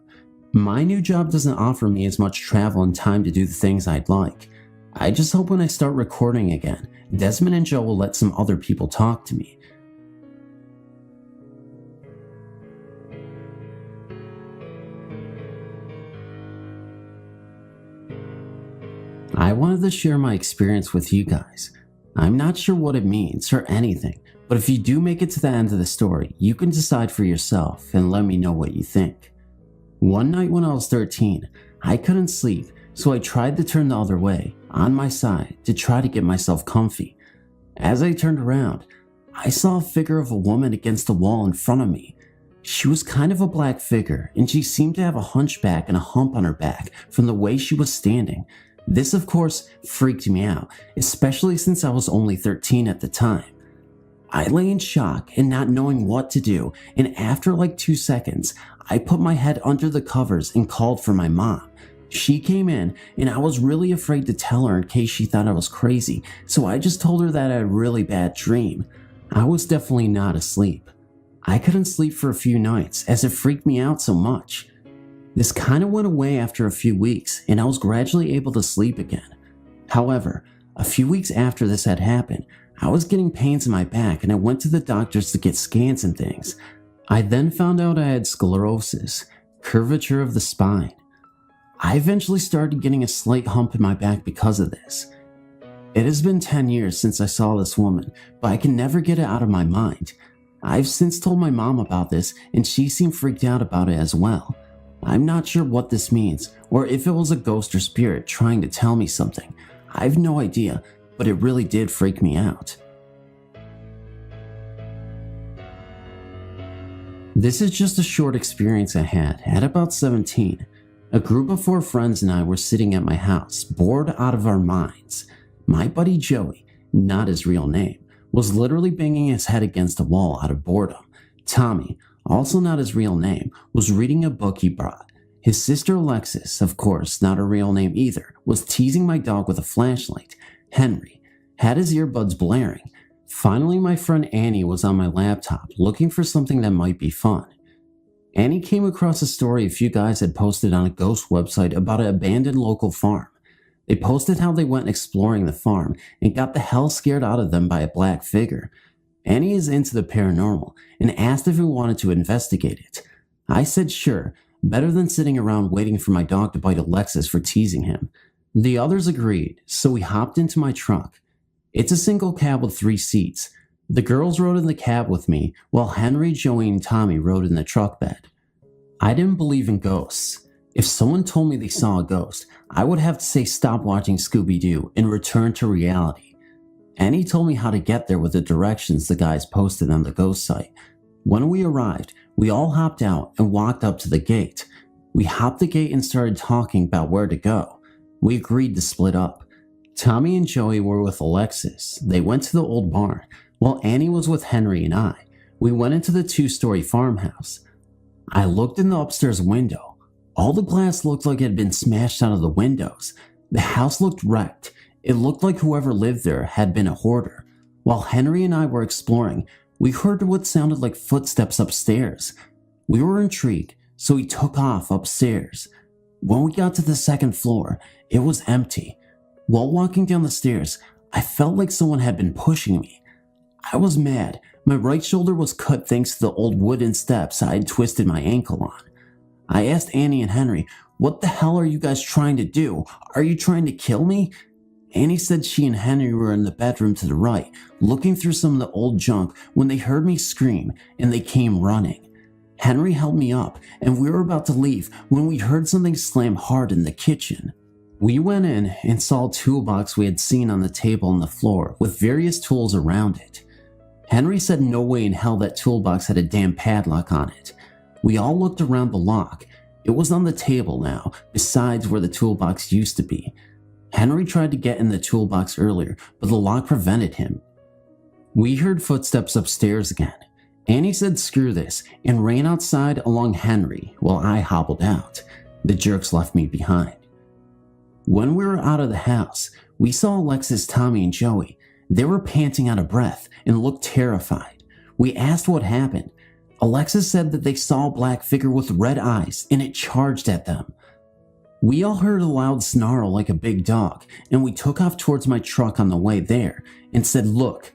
My new job doesn't offer me as much travel and time to do the things I'd like. I just hope when I start recording again, Desmond and Joe will let some other people talk to me. I wanted to share my experience with you guys. I'm not sure what it means or anything, but if you do make it to the end of the story, you can decide for yourself and let me know what you think. One night when I was 13, I couldn't sleep, so I tried to turn the other way, on my side, to try to get myself comfy. As I turned around, I saw a figure of a woman against the wall in front of me. She was kind of a black figure, and she seemed to have a hunchback and a hump on her back from the way she was standing. This, of course, freaked me out, especially since I was only 13 at the time. I lay in shock and not knowing what to do, and after like 2 seconds, I put my head under the covers and called for my mom. She came in, and I was really afraid to tell her in case she thought I was crazy, so I just told her that I had a really bad dream. I was definitely not asleep. I couldn't sleep for a few nights as it freaked me out so much. This kind of went away after a few weeks, and I was gradually able to sleep again. However, a few weeks after this had happened, I was getting pains in my back and I went to the doctors to get scans and things. I then found out I had sclerosis, curvature of the spine. I eventually started getting a slight hump in my back because of this. It has been 10 years since I saw this woman, but I can never get it out of my mind. I've since told my mom about this and she seemed freaked out about it as well. I'm not sure what this means, or if it was a ghost or spirit trying to tell me something. I have no idea, but it really did freak me out. This is just a short experience I had at about 17. A group of 4 friends and I were sitting at my house, bored out of our minds. My buddy Joey, not his real name, was literally banging his head against the wall out of boredom. Tommy, also not his real name, was reading a book he brought. His sister Alexis, of course not her real name either, was teasing my dog with a flashlight. Henry had his earbuds blaring. Finally, my friend Annie was on my laptop looking for something that might be fun. Annie came across a story a few guys had posted on a ghost website about an abandoned local farm. They posted how they went exploring the farm and got the hell scared out of them by a black figure. Annie is into the paranormal and asked if we wanted to investigate it. I said sure, better than sitting around waiting for my dog to bite Alexis for teasing him. The others agreed, so we hopped into my truck. It's a single cab with 3 seats. The girls rode in the cab with me, while Henry, Joey, and Tommy rode in the truck bed. I didn't believe in ghosts. If someone told me they saw a ghost, I would have to say stop watching Scooby-Doo and return to reality. Annie told me how to get there with the directions the guys posted on the ghost site. When we arrived, we all hopped out and walked up to the gate. We hopped the gate and started talking about where to go. We agreed to split up. Tommy and Joey were with Alexis. They went to the old barn, while Annie was with Henry and I. We went into the 2-story farmhouse. I looked in the upstairs window. All the glass looked like it had been smashed out of the windows. The house looked wrecked. It looked like whoever lived there had been a hoarder. While Henry and I were exploring, we heard what sounded like footsteps upstairs. We were intrigued, so we took off upstairs. When we got to the second floor, it was empty. While walking down the stairs, I felt like someone had been pushing me. I was mad. My right shoulder was cut thanks to the old wooden steps I had twisted my ankle on. I asked Annie and Henry, "What the hell are you guys trying to do? Are you trying to kill me?" Annie said she and Henry were in the bedroom to the right, looking through some of the old junk when they heard me scream, and they came running. Henry held me up, and we were about to leave when we heard something slam hard in the kitchen. We went in and saw a toolbox we had seen on the table on the floor with various tools around it. Henry said no way in hell that toolbox had a damn padlock on it. We all looked around the lock. It was on the table now, besides where the toolbox used to be. Henry tried to get in the toolbox earlier, but the lock prevented him. We heard footsteps upstairs again. Annie said screw this and ran outside along Henry while I hobbled out. The jerks left me behind. When we were out of the house, we saw Alexis, Tommy, and Joey. They were panting out of breath and looked terrified. We asked what happened. Alexis said that they saw a black figure with red eyes and it charged at them. We all heard a loud snarl like a big dog, and we took off towards my truck on the way there and said, "Look."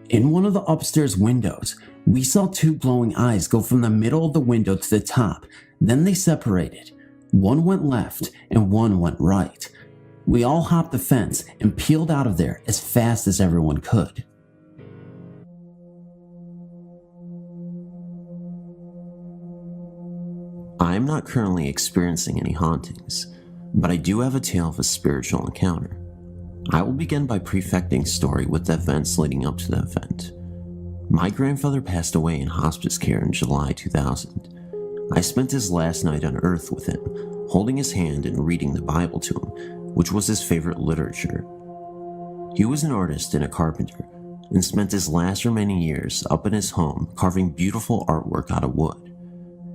In one of the upstairs windows, we saw 2 glowing eyes go from the middle of the window to the top. Then they separated. One went left and one went right. We all hopped the fence and peeled out of there as fast as everyone could. I am not currently experiencing any hauntings, but I do have a tale of a spiritual encounter. I will begin by prefecting story with the events leading up to the event. My grandfather passed away in hospice care in July 2000. I spent his last night on earth with him, holding his hand and reading the Bible to him, which was his favorite literature. He was an artist and a carpenter, and spent his last remaining years up in his home carving beautiful artwork out of wood.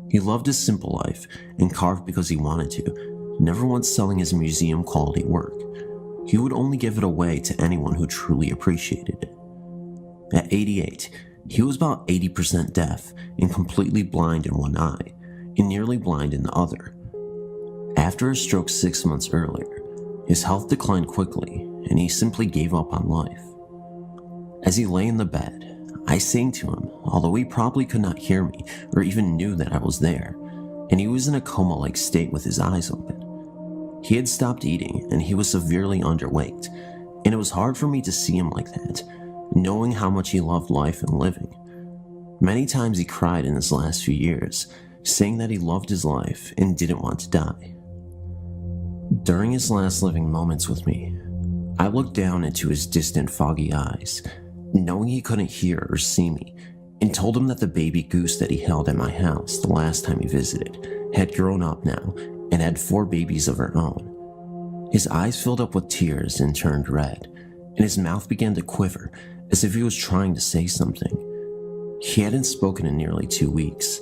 He loved his simple life and carved because he wanted to, never once selling his museum quality work. He would only give it away to anyone who truly appreciated it. At 88, he was about 80% deaf and completely blind in one eye, and nearly blind in the other. After a stroke 6 months earlier, his health declined quickly and he simply gave up on life. As he lay in the bed, I sang to him, although he probably could not hear me or even knew that I was there, and he was in a coma-like state with his eyes open. He had stopped eating and he was severely underweight, and it was hard for me to see him like that, knowing how much he loved life and living. Many times he cried in his last few years, saying that he loved his life and didn't want to die. During his last living moments with me, I looked down into his distant, foggy eyes, knowing he couldn't hear or see me, and told him that the baby goose that he held at my house the last time he visited had grown up now and had 4 babies of her own. His eyes filled up with tears and turned red, and his mouth began to quiver as if he was trying to say something. He hadn't spoken in nearly 2 weeks.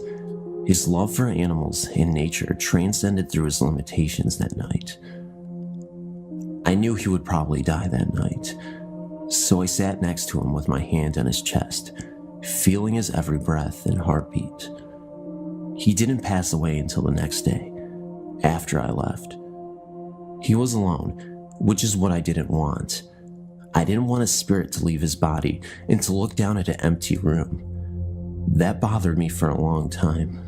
His love for animals and nature transcended through his limitations that night. I knew he would probably die that night, so I sat next to him with my hand on his chest, feeling his every breath and heartbeat. He didn't pass away until the next day, after I left. He was alone, which is what I didn't want. I didn't want his spirit to leave his body and to look down at an empty room. That bothered me for a long time.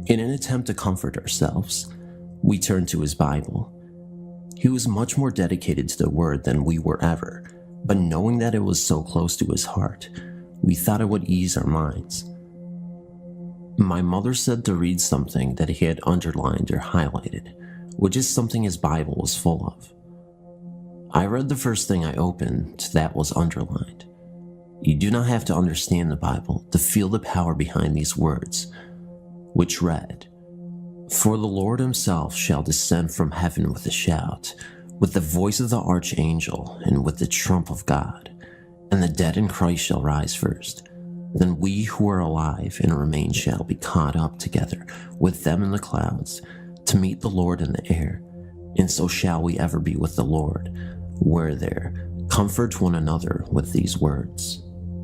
In an attempt to comfort ourselves, we turned to his Bible. He was much more dedicated to the word than we were ever, but knowing that it was so close to his heart, we thought it would ease our minds. My mother said to read something that he had underlined or highlighted, which is something his Bible was full of. I read the first thing I opened that was underlined. You do not have to understand the Bible to feel the power behind these words, which read, For the Lord himself shall descend from heaven with a shout, with the voice of the archangel, and with the trump of God. And the dead in Christ shall rise first. Then we who are alive and remain shall be caught up together with them in the clouds, to meet the Lord in the air. And so shall we ever be with the Lord. Where there, comfort one another with these words.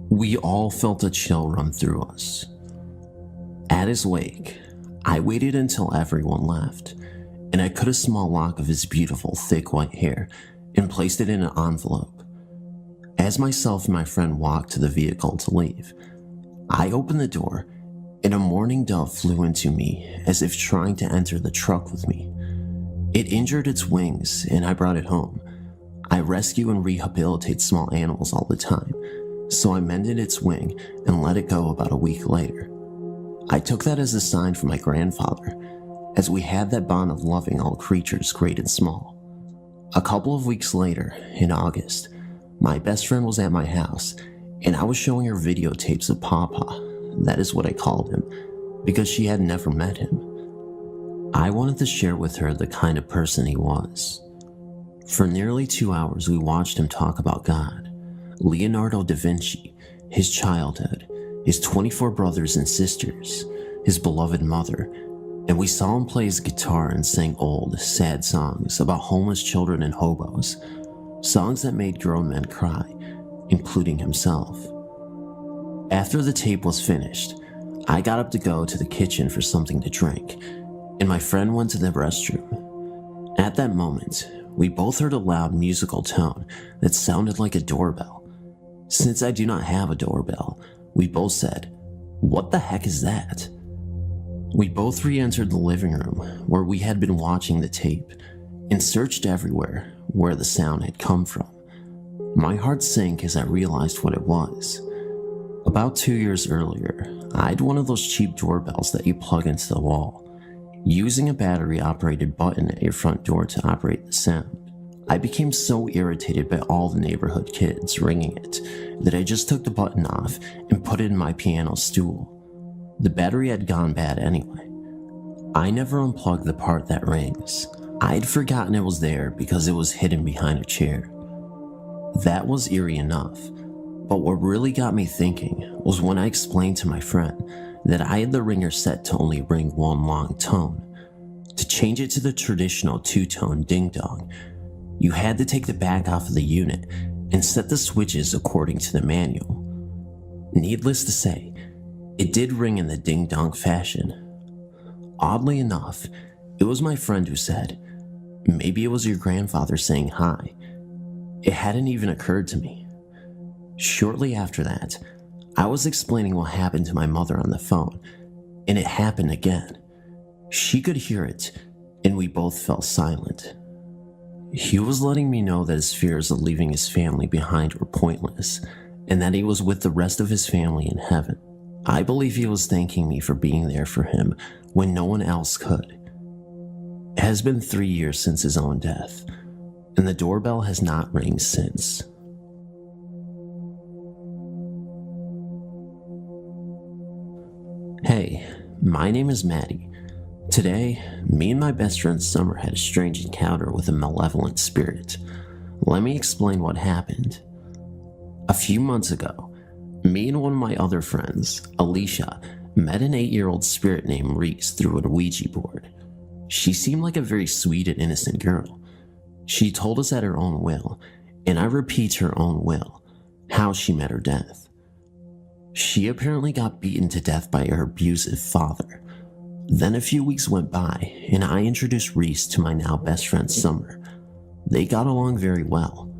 We all felt a chill run through us. At his wake, I waited until everyone left, and I cut a small lock of his beautiful, thick white hair and placed it in an envelope. As myself and my friend walked to the vehicle to leave, I opened the door, and a mourning dove flew into me as if trying to enter the truck with me. It injured its wings, and I brought it home. I rescue and rehabilitate small animals all the time, so I mended its wing and let it go about a week later. I took that as a sign from my grandfather, as we had that bond of loving all creatures, great and small. A couple of weeks later, in August, my best friend was at my house, and I was showing her videotapes of Papa, that is what I called him, because she had never met him. I wanted to share with her the kind of person he was. For nearly 2 hours, we watched him talk about God, Leonardo da Vinci, his childhood, his 24 brothers and sisters, his beloved mother, and we saw him play his guitar and sing old, sad songs about homeless children and hobos, songs that made grown men cry, including himself. After the tape was finished, I got up to go to the kitchen for something to drink, and my friend went to the restroom. At that moment, we both heard a loud musical tone that sounded like a doorbell. Since I do not have a doorbell, we both said, "What the heck is that?" We both re-entered the living room where we had been watching the tape and searched everywhere where the sound had come from. My heart sank as I realized what it was. About 2 years earlier, I had one of those cheap doorbells that you plug into the wall, using a battery-operated button at your front door to operate the sound. I became so irritated by all the neighborhood kids ringing it that I just took the button off and put it in my piano stool. The battery had gone bad anyway. I never unplugged the part that rings. I'd forgotten it was there because it was hidden behind a chair. That was eerie enough, but what really got me thinking was when I explained to my friend that I had the ringer set to only ring one long tone. To change it to the traditional two-tone ding-dong, you had to take the back off of the unit and set the switches according to the manual. Needless to say, it did ring in the ding-dong fashion. Oddly enough, it was my friend who said, "Maybe it was your grandfather saying hi." It hadn't even occurred to me. Shortly after that, I was explaining what happened to my mother on the phone, and it happened again. She could hear it, and we both fell silent. He was letting me know that his fears of leaving his family behind were pointless, and that he was with the rest of his family in heaven. I believe he was thanking me for being there for him when no one else could. It has been 3 years since his own death, and the doorbell has not rang since. Hey, my name is Maddie. Today, me and my best friend Summer had a strange encounter with a malevolent spirit. Let me explain what happened. A few months ago, me and one of my other friends, Alicia, met an 8-year-old spirit named Reese through a Ouija board. She seemed like a very sweet and innocent girl. She told us at her own will, and I repeat her own will, how she met her death. She apparently got beaten to death by her abusive father. Then a few weeks went by, and I introduced Reese to my now best friend Summer. They got along very well.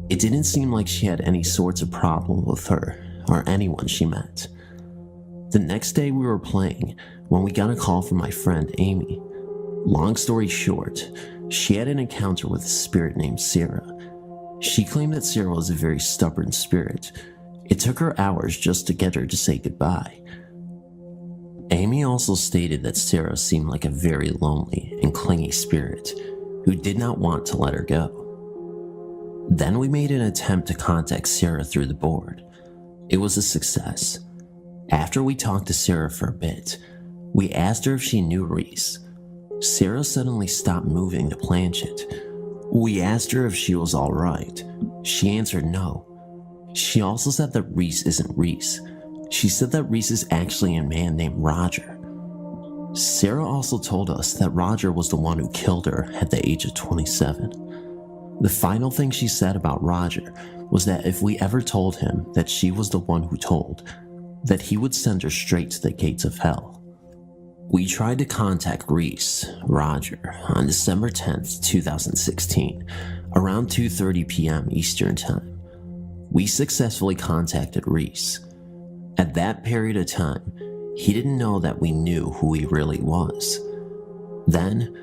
It didn't seem like she had any sorts of problem with her or anyone she met. The next day we were playing when we got a call from my friend Amy. Long story short, she had an encounter with a spirit named Sarah. She claimed that Sarah was a very stubborn spirit. It took her hours just to get her to say goodbye. Amy also stated that Sarah seemed like a very lonely and clingy spirit who did not want to let her go. Then we made an attempt to contact Sarah through the board. It was a success. After we talked to Sarah for a bit, we asked her if she knew Reese. Sarah suddenly stopped moving the planchette. We asked her if she was alright. She answered no. She also said that Reese isn't Reese. She said that Reese is actually a man named Roger. Sarah also told us that Roger was the one who killed her at the age of 27. The final thing she said about Roger was that if we ever told him that she was the one who told, that he would send her straight to the gates of hell. We tried to contact Reese, Roger, on December 10th, 2016, around 2:30 p.m. Eastern Time. We successfully contacted Reese. At that period of time, he didn't know that we knew who he really was. Then,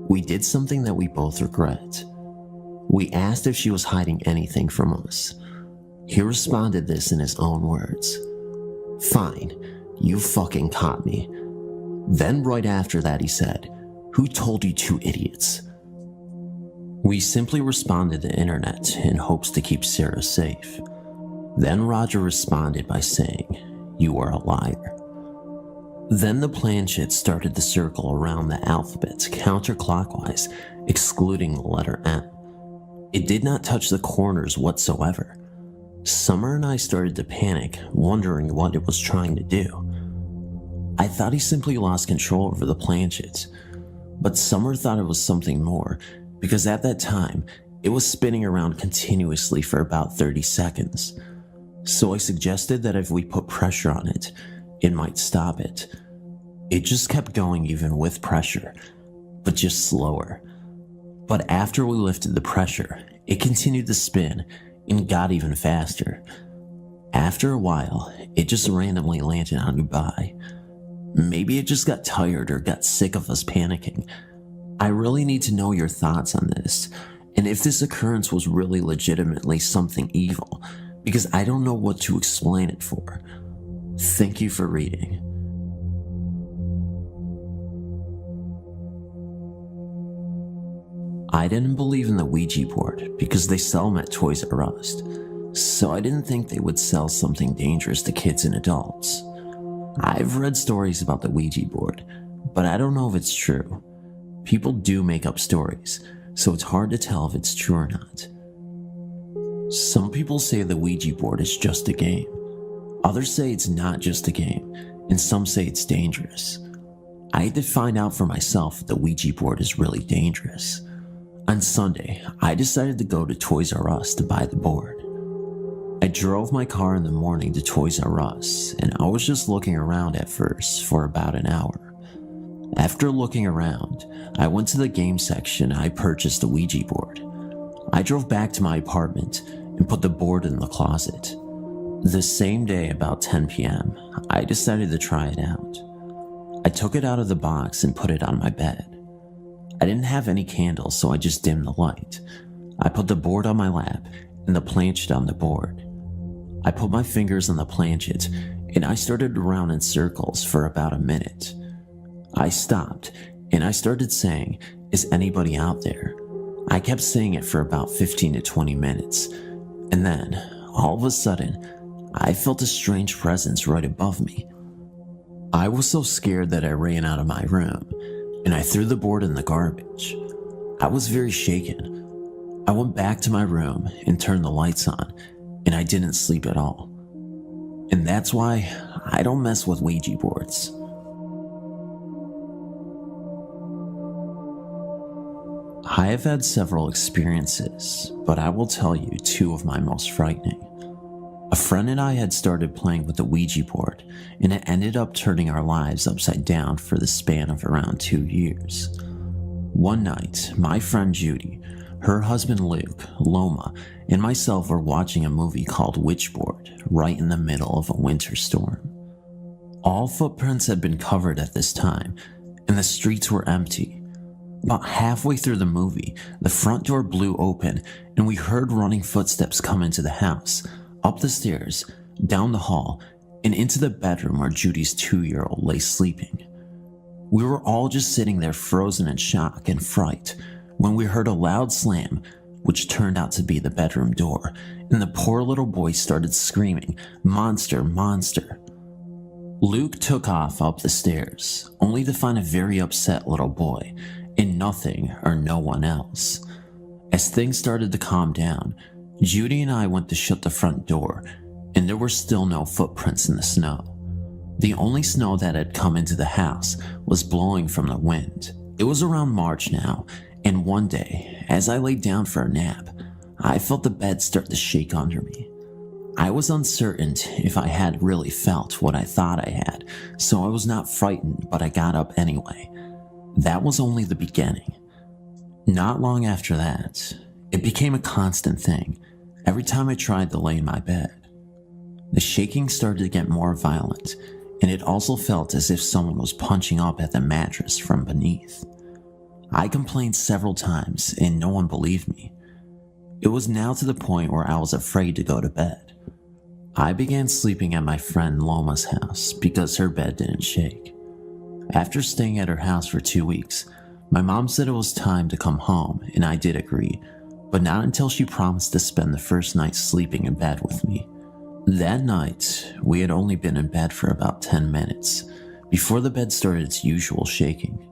we did something that we both regret. We asked if she was hiding anything from us. He responded this in his own words. "Fine, you fucking caught me." Then right after that he said, "Who told you two idiots?" We simply responded to internet in hopes to keep Sarah safe. Then Roger responded by saying, "You are a liar." Then the planchette started to circle around the alphabet counterclockwise, excluding the letter M. It did not touch the corners whatsoever. Summer and I started to panic, wondering what it was trying to do. I thought he simply lost control over the planchette, but Summer thought it was something more, because at that time, it was spinning around continuously for about 30 seconds. So I suggested that if we put pressure on it, it might stop it. It just kept going even with pressure, but just slower. But after we lifted the pressure, it continued to spin and got even faster. After a while, it just randomly landed on Dubai. Maybe it just got tired or got sick of us panicking. I really need to know your thoughts on this, and if this occurrence was really legitimately something evil, because I don't know what to explain it for. Thank you for reading. I didn't believe in the Ouija board because they sell them at Toys R Us, so I didn't think they would sell something dangerous to kids and adults. I've read stories about the Ouija board, but I don't know if it's true. People do make up stories, so it's hard to tell if it's true or not. Some people say the Ouija board is just a game. Others say it's not just a game, and some say it's dangerous. I had to find out for myself if the Ouija board is really dangerous. On Sunday, I decided to go to Toys R Us to buy the board. I drove my car in the morning to Toys R Us, and I was just looking around at first for about an hour. After looking around, I went to the game section and I purchased the Ouija board. I drove back to my apartment and put the board in the closet. The same day, about 10 p.m., I decided to try it out. I took it out of the box and put it on my bed. I didn't have any candles, so I just dimmed the light. I put the board on my lap and the planchette on the board. I put my fingers on the planchette and I started to round in circles for about a minute. I stopped and I started saying, "Is anybody out there?" I kept saying it for about 15 to 20 minutes, and then, all of a sudden, I felt a strange presence right above me. I was so scared that I ran out of my room, and I threw the board in the garbage. I was very shaken. I went back to my room and turned the lights on, and I didn't sleep at all. And that's why I don't mess with Ouija boards. I have had several experiences, but I will tell you two of my most frightening. A friend and I had started playing with the Ouija board, and it ended up turning our lives upside down for the span of around 2 years. One night, my friend Judy, her husband Luke, Loma, and myself were watching a movie called Witchboard right in the middle of a winter storm. All footprints had been covered at this time, and the streets were empty. About halfway through the movie, the front door blew open, and we heard running footsteps come into the house, up the stairs, down the hall, and into the bedroom where Judy's 2-year-old lay sleeping. We were all just sitting there frozen in shock and fright when we heard a loud slam, which turned out to be the bedroom door, and the poor little boy started screaming, "Monster, monster." Luke took off up the stairs, only to find a very upset little boy and nothing or no one else. As things started to calm down, Judy and I went to shut the front door, and there were still no footprints in the snow. The only snow that had come into the house was blowing from the wind. It was around March now, and one day, as I laid down for a nap, I felt the bed start to shake under me. I was uncertain if I had really felt what I thought I had, so I was not frightened, but I got up anyway. That was only the beginning. Not long after that, it became a constant thing every time I tried to lay in my bed. The shaking started to get more violent, and it also felt as if someone was punching up at the mattress from beneath. I complained several times, and no one believed me. It was now to the point where I was afraid to go to bed. I began sleeping at my friend Loma's house because her bed didn't shake. After staying at her house for 2 weeks, my mom said it was time to come home, and I did agree, but not until she promised to spend the first night sleeping in bed with me. That night, we had only been in bed for about 10 minutes before the bed started its usual shaking.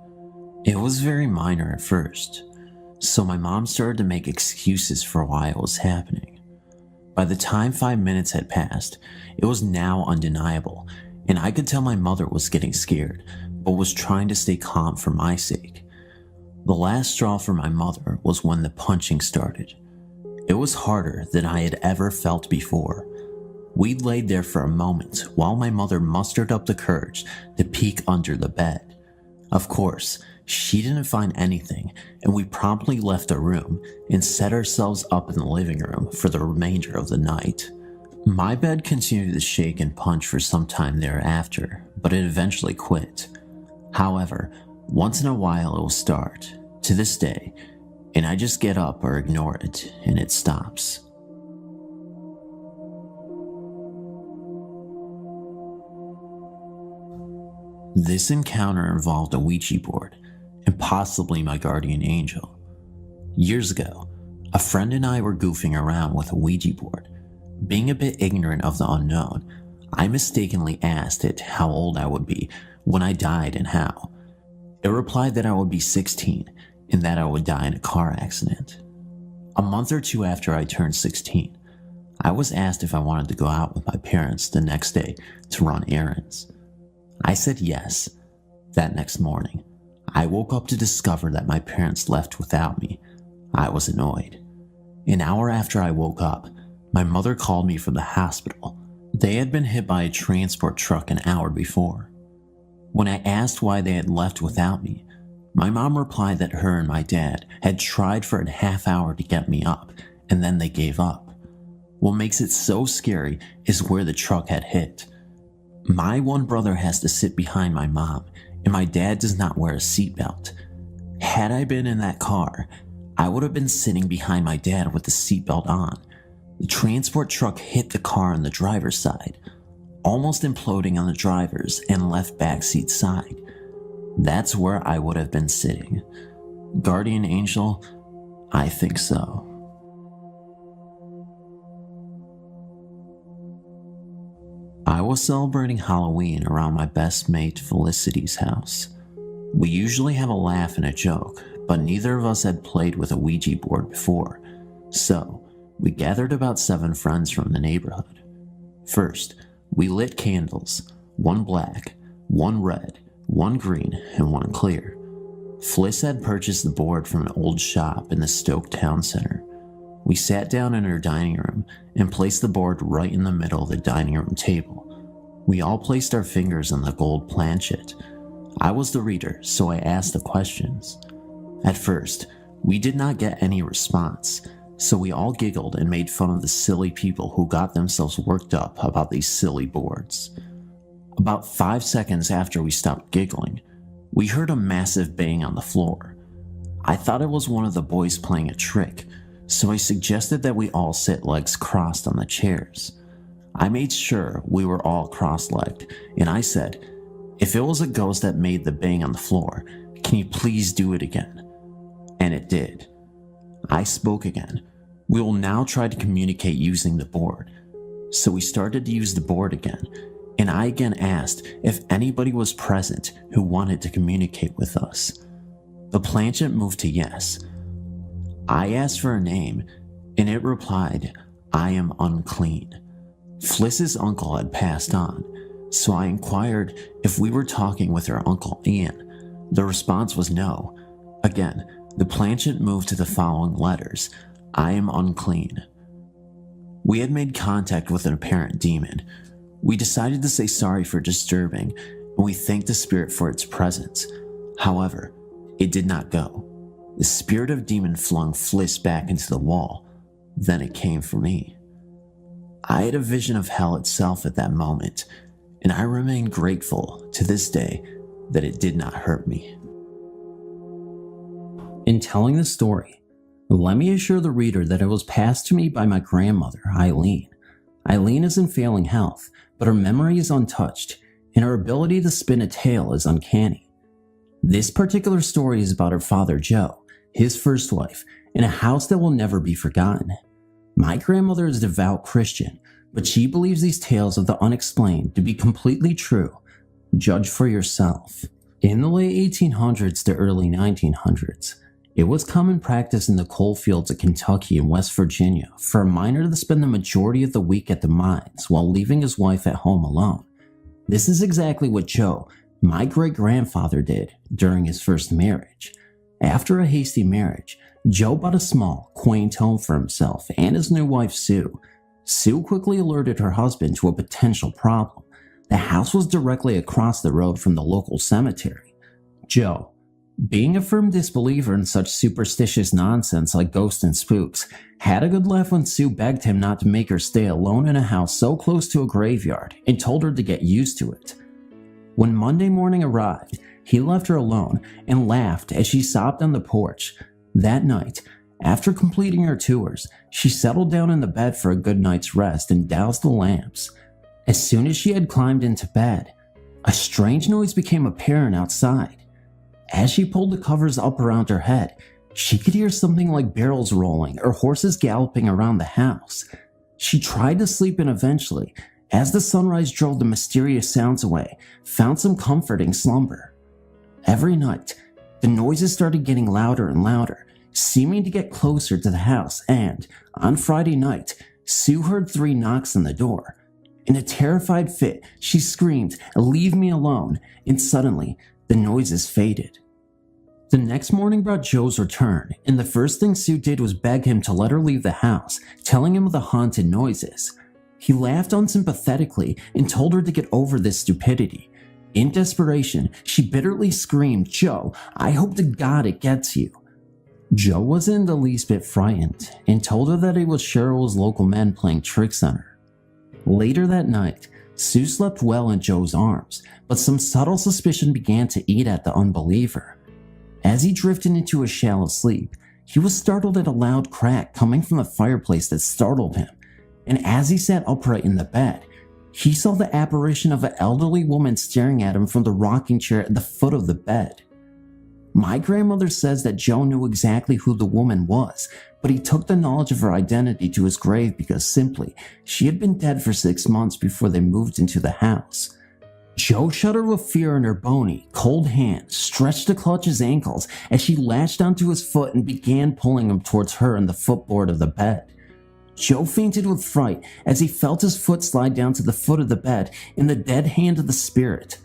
It was very minor at first, so my mom started to make excuses for why it was happening. By the time 5 minutes had passed, it was now undeniable, and I could tell my mother was getting scared, but was trying to stay calm for my sake. The last straw for my mother was when the punching started. It was harder than I had ever felt before. We laid there for a moment while my mother mustered up the courage to peek under the bed. Of course, she didn't find anything, and we promptly left the room and set ourselves up in the living room for the remainder of the night. My bed continued to shake and punch for some time thereafter, but it eventually quit. However, once in a while it will start, to this day, and I just get up or ignore it, and it stops. This encounter involved a Ouija board, and possibly my guardian angel. Years ago, a friend and I were goofing around with a Ouija board. Being a bit ignorant of the unknown, I mistakenly asked it how old I would be when I died and how. It replied that I would be 16 and that I would die in a car accident. A month or two after I turned 16, I was asked if I wanted to go out with my parents the next day to run errands. I said yes. That next morning, I woke up to discover that my parents left without me. I was annoyed. An hour after I woke up, my mother called me from the hospital. They had been hit by a transport truck an hour before. When I asked why they had left without me, my mom replied that her and my dad had tried for a half hour to get me up, and then they gave up. What makes it so scary is where the truck had hit. My one brother has to sit behind my mom, and my dad does not wear a seatbelt. Had I been in that car, I would have been sitting behind my dad with the seatbelt on. The transport truck hit the car on the driver's side, almost imploding on the driver's and left backseat side. That's where I would have been sitting. Guardian angel? I think so. I was celebrating Halloween around my best mate Felicity's house. We usually have a laugh and a joke, but neither of us had played with a Ouija board before, so we gathered about 7 friends from the neighborhood. First, we lit candles, 1 black, 1 red, 1 green, and 1 clear. Fliss had purchased the board from an old shop in the Stoke Town Center. We sat down in her dining room and placed the board right in the middle of the dining room table. We all placed our fingers on the gold planchet. I was the reader, so I asked the questions. At first, we did not get any response, so we all giggled and made fun of the silly people who got themselves worked up about these silly boards. About 5 seconds after we stopped giggling, we heard a massive bang on the floor. I thought it was one of the boys playing a trick, so I suggested that we all sit legs crossed on the chairs. I made sure we were all cross-legged, and I said, "If it was a ghost that made the bang on the floor, can you please do it again?" And it did. I spoke again. We will now try to communicate using the board. So we started to use the board again, and I again asked if anybody was present who wanted to communicate with us. The planchette moved to yes. I asked for a name, and it replied, "I am unclean." Fliss's uncle had passed on, so I inquired if we were talking with her uncle Ian. The response was no. Again, the planchette moved to the following letters: "I am unclean." We had made contact with an apparent demon. We decided to say sorry for disturbing, and we thanked the spirit for its presence. However, it did not go. The spirit of demon flung Fliss back into the wall. Then it came for me. I had a vision of hell itself at that moment, and I remain grateful to this day that it did not hurt me. In telling the story, let me assure the reader that it was passed to me by my grandmother, Eileen. Eileen is in failing health, but her memory is untouched, and her ability to spin a tale is uncanny. This particular story is about her father, Joe, his first wife, and a house that will never be forgotten. My grandmother is a devout Christian, but she believes these tales of the unexplained to be completely true. Judge for yourself. In the late 1800s to early 1900s, it was common practice in the coal fields of Kentucky and West Virginia for a miner to spend the majority of the week at the mines while leaving his wife at home alone. This is exactly what Joe, my great-grandfather, did during his first marriage. After a hasty marriage, Joe bought a small, quaint home for himself and his new wife, Sue. Sue quickly alerted her husband to a potential problem. The house was directly across the road from the local cemetery. Joe, being a firm disbeliever in such superstitious nonsense like ghosts and spooks, had a good laugh when Sue begged him not to make her stay alone in a house so close to a graveyard and told her to get used to it. When Monday morning arrived, he left her alone and laughed as she sobbed on the porch. That night, after completing her tours, she settled down in the bed for a good night's rest and doused the lamps. As soon as she had climbed into bed, a strange noise became apparent outside. As she pulled the covers up around her head, she could hear something like barrels rolling or horses galloping around the house. She tried to sleep and eventually, as the sunrise drove the mysterious sounds away, found some comforting slumber. Every night, the noises started getting louder and louder, seeming to get closer to the house, and, on Friday night, Sue heard 3 knocks on the door. In a terrified fit, she screamed, "Leave me alone," and suddenly, the noises faded. The next morning brought Joe's return, and the first thing Sue did was beg him to let her leave the house, telling him of the haunted noises. He laughed unsympathetically and told her to get over this stupidity. In desperation, she bitterly screamed, "Joe, I hope to God it gets you." Joe wasn't the least bit frightened and told her that it was Cheryl's local men playing tricks on her. Later that night, Sue slept well in Joe's arms, but some subtle suspicion began to eat at the unbeliever. As he drifted into a shallow sleep, he was startled at a loud crack coming from the fireplace that startled him, and as he sat upright in the bed, he saw the apparition of an elderly woman staring at him from the rocking chair at the foot of the bed. My grandmother says that Joe knew exactly who the woman was, but he took the knowledge of her identity to his grave because simply, she had been dead for 6 months before they moved into the house. Joe shuddered with fear and her bony, cold hand stretched to clutch his ankles as she latched onto his foot and began pulling him towards her and the footboard of the bed. Joe fainted with fright as he felt his foot slide down to the foot of the bed in the dead hand of the spirit.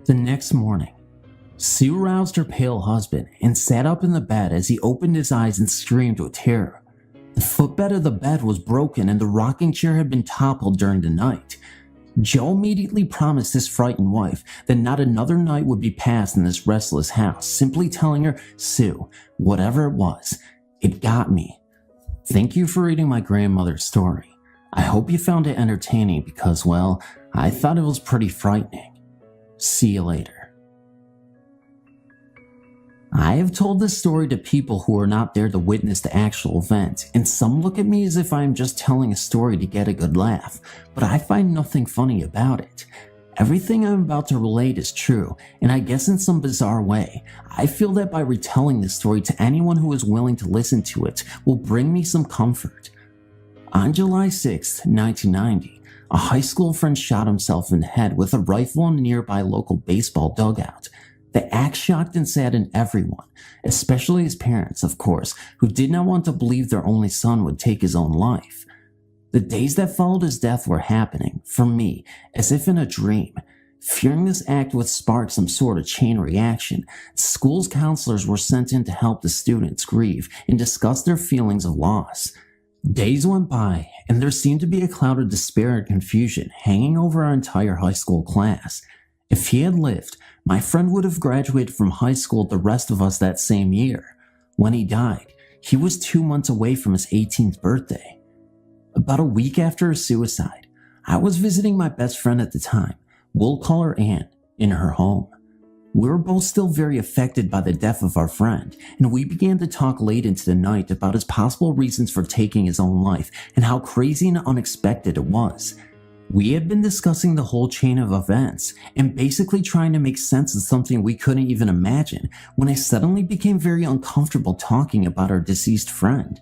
The next morning, Sue roused her pale husband and sat up in the bed as he opened his eyes and screamed with terror. The footbed of the bed was broken and the rocking chair had been toppled during the night. Joe immediately promised his frightened wife that not another night would be passed in this restless house, simply telling her, "Sue, whatever it was, it got me." Thank you for reading my grandmother's story. I hope you found it entertaining because, well, I thought it was pretty frightening. See you later. I have told this story to people who are not there to witness the actual event, and some look at me as if I am just telling a story to get a good laugh, but I find nothing funny about it. Everything I'm about to relate is true, and I guess in some bizarre way, I feel that by retelling this story to anyone who is willing to listen to it will bring me some comfort. On July 6, 1990, a high school friend shot himself in the head with a rifle in a nearby local baseball dugout. The act shocked and saddened everyone, especially his parents, of course, who did not want to believe their only son would take his own life. The days that followed his death were happening, for me, as if in a dream. Fearing this act would spark some sort of chain reaction, school's counselors were sent in to help the students grieve and discuss their feelings of loss. Days went by, and there seemed to be a cloud of despair and confusion hanging over our entire high school class. If he had lived, my friend would have graduated from high school with the rest of us that same year. When he died, he was 2 months away from his 18th birthday. About a week after his suicide, I was visiting my best friend at the time, we'll call her Anne, in her home. We were both still very affected by the death of our friend, and we began to talk late into the night about his possible reasons for taking his own life and how crazy and unexpected it was. We had been discussing the whole chain of events and basically trying to make sense of something we couldn't even imagine when I suddenly became very uncomfortable talking about our deceased friend.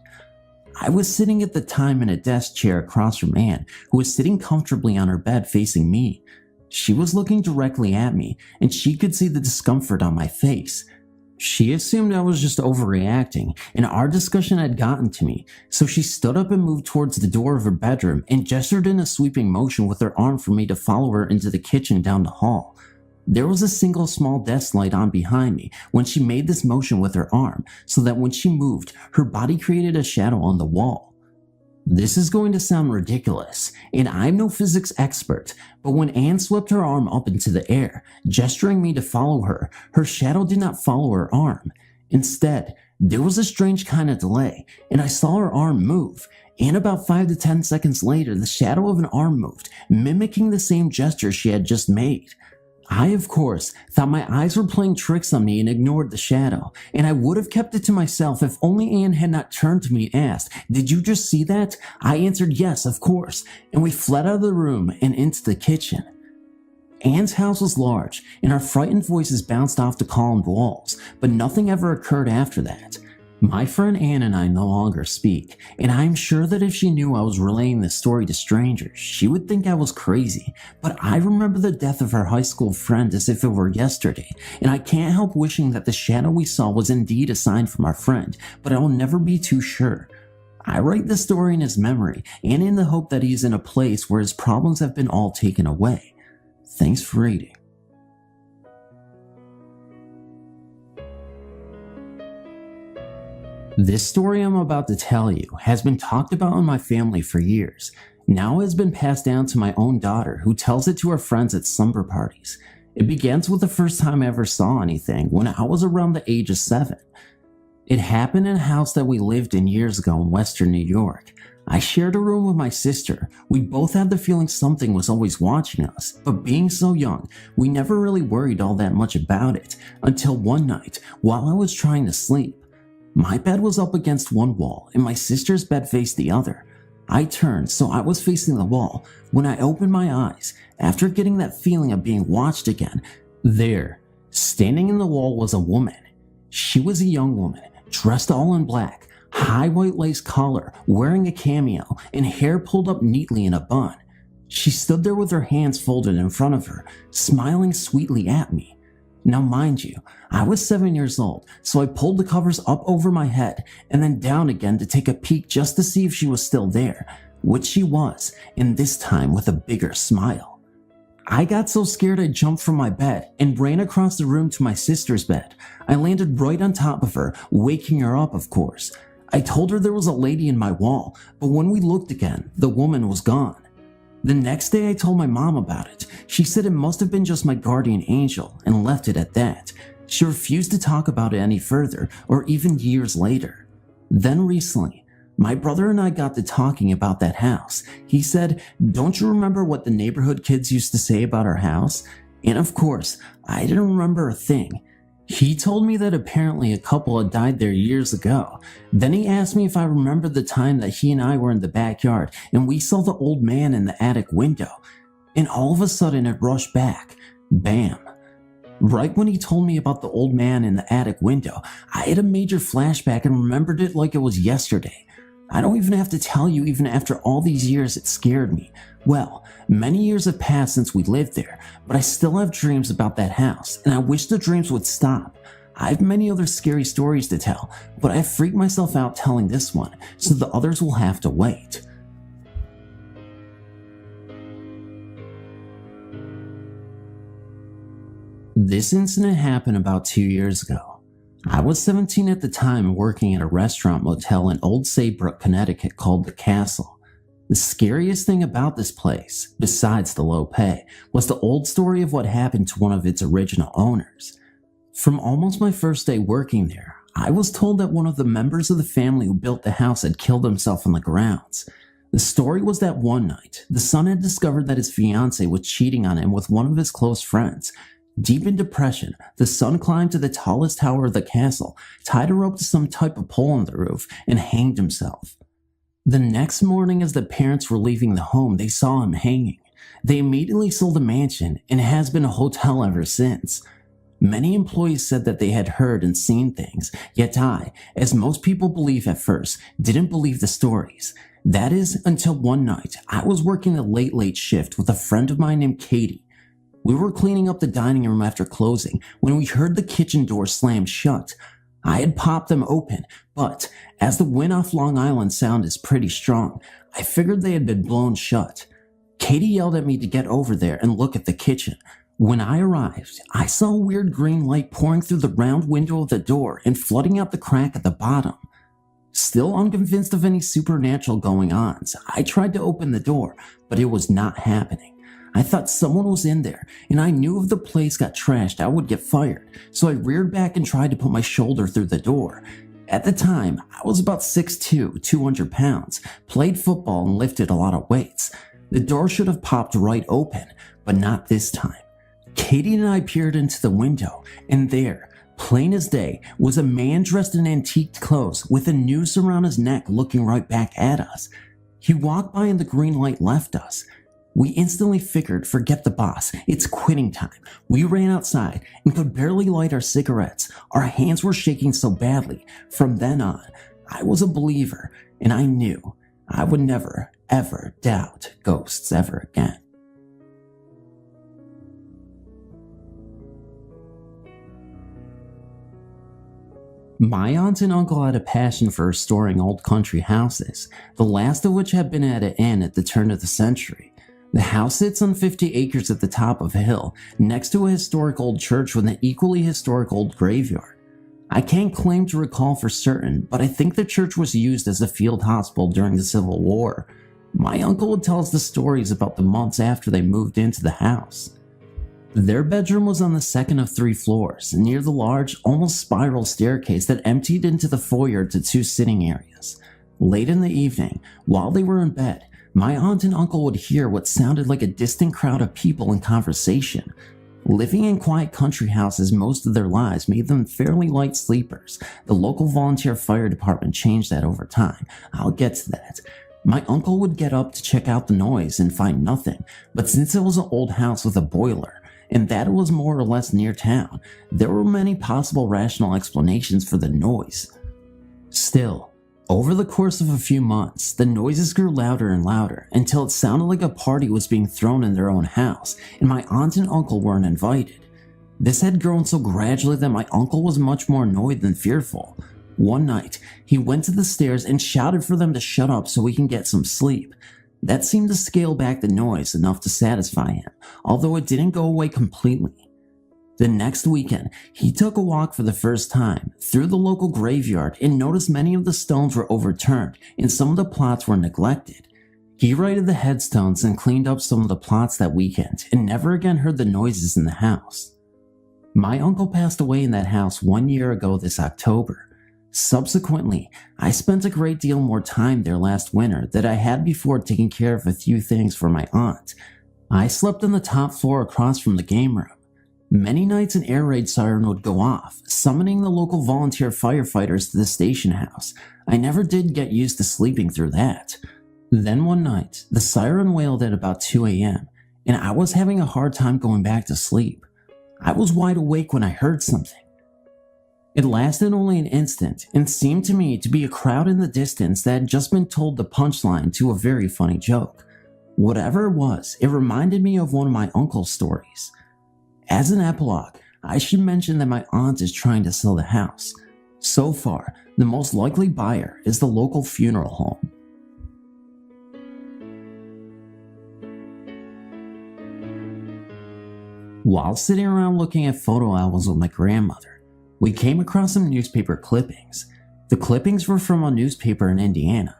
I was sitting at the time in a desk chair across from Anne, who was sitting comfortably on her bed facing me. She was looking directly at me, and she could see the discomfort on my face. She assumed I was just overreacting, and our discussion had gotten to me, so she stood up and moved towards the door of her bedroom and gestured in a sweeping motion with her arm for me to follow her into the kitchen down the hall. There was a single small desk light on behind me when she made this motion with her arm, so that when she moved, her body created a shadow on the wall. This is going to sound ridiculous, and I'm no physics expert, but when Anne swept her arm up into the air, gesturing me to follow her, her shadow did not follow her arm. Instead, there was a strange kind of delay, and I saw her arm move, and about 5 to 10 seconds later, the shadow of an arm moved, mimicking the same gesture she had just made. I, of course, thought my eyes were playing tricks on me and ignored the shadow, and I would have kept it to myself if only Anne had not turned to me and asked, "Did you just see that?" I answered yes, of course, and we fled out of the room and into the kitchen. Anne's house was large, and our frightened voices bounced off the columned walls, but nothing ever occurred after that. My friend Anne and I no longer speak, and I'm sure that if she knew I was relaying this story to strangers, she would think I was crazy, but I remember the death of her high school friend as if it were yesterday, and I can't help wishing that the shadow we saw was indeed a sign from our friend, but I will never be too sure. I write this story in his memory, and in the hope that he is in a place where his problems have been all taken away. Thanks for reading. This story I'm about to tell you has been talked about in my family for years. Now it has been passed down to my own daughter, who tells it to her friends at slumber parties. It begins with the first time I ever saw anything, when I was around the age of 7. It happened in a house that we lived in years ago in Western New York. I shared a room with my sister. We both had the feeling something was always watching us, but being so young, we never really worried all that much about it, until one night, while I was trying to sleep. My bed was up against one wall, and my sister's bed faced the other. I turned, so I was facing the wall. When I opened my eyes, after getting that feeling of being watched again, there, standing in the wall, was a woman. She was a young woman, dressed all in black, high white lace collar, wearing a cameo, and hair pulled up neatly in a bun. She stood there with her hands folded in front of her, smiling sweetly at me. Now mind you, I was 7 years old, so I pulled the covers up over my head and then down again to take a peek just to see if she was still there, which she was, and this time with a bigger smile. I got so scared I jumped from my bed and ran across the room to my sister's bed. I landed right on top of her, waking her up, of course. I told her there was a lady in my wall, but when we looked again, the woman was gone. The next day I told my mom about it. She said it must have been just my guardian angel and left it at that. She refused to talk about it any further, or even years later. Then recently, my brother and I got to talking about that house. He said, "Don't you remember what the neighborhood kids used to say about our house?" And of course, I didn't remember a thing. He told me that apparently a couple had died there years ago. Then he asked me if I remembered the time that he and I were in the backyard and we saw the old man in the attic window. And all of a sudden it rushed back. Bam. Right when he told me about the old man in the attic window, I had a major flashback and remembered it like it was yesterday. I don't even have to tell you, even after all these years, it scared me. Well, many years have passed since we lived there, but I still have dreams about that house, and I wish the dreams would stop. I have many other scary stories to tell, but I freaked myself out telling this one, so the others will have to wait. This incident happened about 2 years ago. I was 17 at the time, working at a restaurant motel in Old Saybrook, Connecticut called The Castle. The scariest thing about this place, besides the low pay, was the old story of what happened to one of its original owners. From almost my first day working there, I was told that one of the members of the family who built the house had killed himself on the grounds. The story was that one night, the son had discovered that his fiancée was cheating on him with one of his close friends. Deep in depression, the son climbed to the tallest tower of the castle, tied a rope to some type of pole on the roof, and hanged himself. The next morning, as the parents were leaving the home, they saw him hanging. They immediately sold the mansion, and it has been a hotel ever since. Many employees said that they had heard and seen things, yet I, as most people believe at first, didn't believe the stories. That is, until one night, I was working a late shift with a friend of mine named Katie. We were cleaning up the dining room after closing when we heard the kitchen door slam shut. I had popped them open, but as the wind off Long Island Sound is pretty strong, I figured they had been blown shut. Katie yelled at me to get over there and look at the kitchen. When I arrived, I saw a weird green light pouring through the round window of the door and flooding out the crack at the bottom. Still unconvinced of any supernatural going-ons, I tried to open the door, but it was not happening. I thought someone was in there, and I knew if the place got trashed, I would get fired, so I reared back and tried to put my shoulder through the door. At the time, I was about 6'2", 200 pounds, played football and lifted a lot of weights. The door should have popped right open, but not this time. Katie and I peered into the window, and there, plain as day, was a man dressed in antique clothes with a noose around his neck looking right back at us. He walked by and the green light left us. We instantly figured, forget the boss, it's quitting time. We ran outside and could barely light our cigarettes. Our hands were shaking so badly. From then on, I was a believer, and I knew I would never, ever doubt ghosts ever again. My aunt and uncle had a passion for restoring old country houses, the last of which had been at an end at the turn of the century. The house sits on 50 acres at the top of a hill, next to a historic old church with an equally historic old graveyard. I can't claim to recall for certain, but I think the church was used as a field hospital during the Civil War. My uncle would tell us the stories about the months after they moved into the house. Their bedroom was on the second of 3 floors, near the large, almost spiral staircase that emptied into the foyer to 2 sitting areas. Late in the evening, while they were in bed, my aunt and uncle would hear what sounded like a distant crowd of people in conversation. Living in quiet country houses most of their lives made them fairly light sleepers. The local volunteer fire department changed that over time. I'll get to that. My uncle would get up to check out the noise and find nothing, but since it was an old house with a boiler, and that it was more or less near town, there were many possible rational explanations for the noise. Still, over the course of a few months, the noises grew louder and louder until it sounded like a party was being thrown in their own house, and my aunt and uncle weren't invited. This had grown so gradually that my uncle was much more annoyed than fearful. One night, he went to the stairs and shouted for them to shut up so we can get some sleep. That seemed to scale back the noise enough to satisfy him, although it didn't go away completely. The next weekend, he took a walk for the first time through the local graveyard and noticed many of the stones were overturned and some of the plots were neglected. He righted the headstones and cleaned up some of the plots that weekend and never again heard the noises in the house. My uncle passed away in that house 1 year ago this October. Subsequently, I spent a great deal more time there last winter than I had before taking care of a few things for my aunt. I slept on the top floor across from the game room. Many nights an air raid siren would go off, summoning the local volunteer firefighters to the station house. I never did get used to sleeping through that. Then one night, the siren wailed at about 2 a.m., and I was having a hard time going back to sleep. I was wide awake when I heard something. It lasted only an instant and seemed to me to be a crowd in the distance that had just been told the punchline to a very funny joke. Whatever it was, it reminded me of one of my uncle's stories. As an epilogue, I should mention that my aunt is trying to sell the house. So far, the most likely buyer is the local funeral home. While sitting around looking at photo albums with my grandmother, we came across some newspaper clippings. The clippings were from a newspaper in Indiana.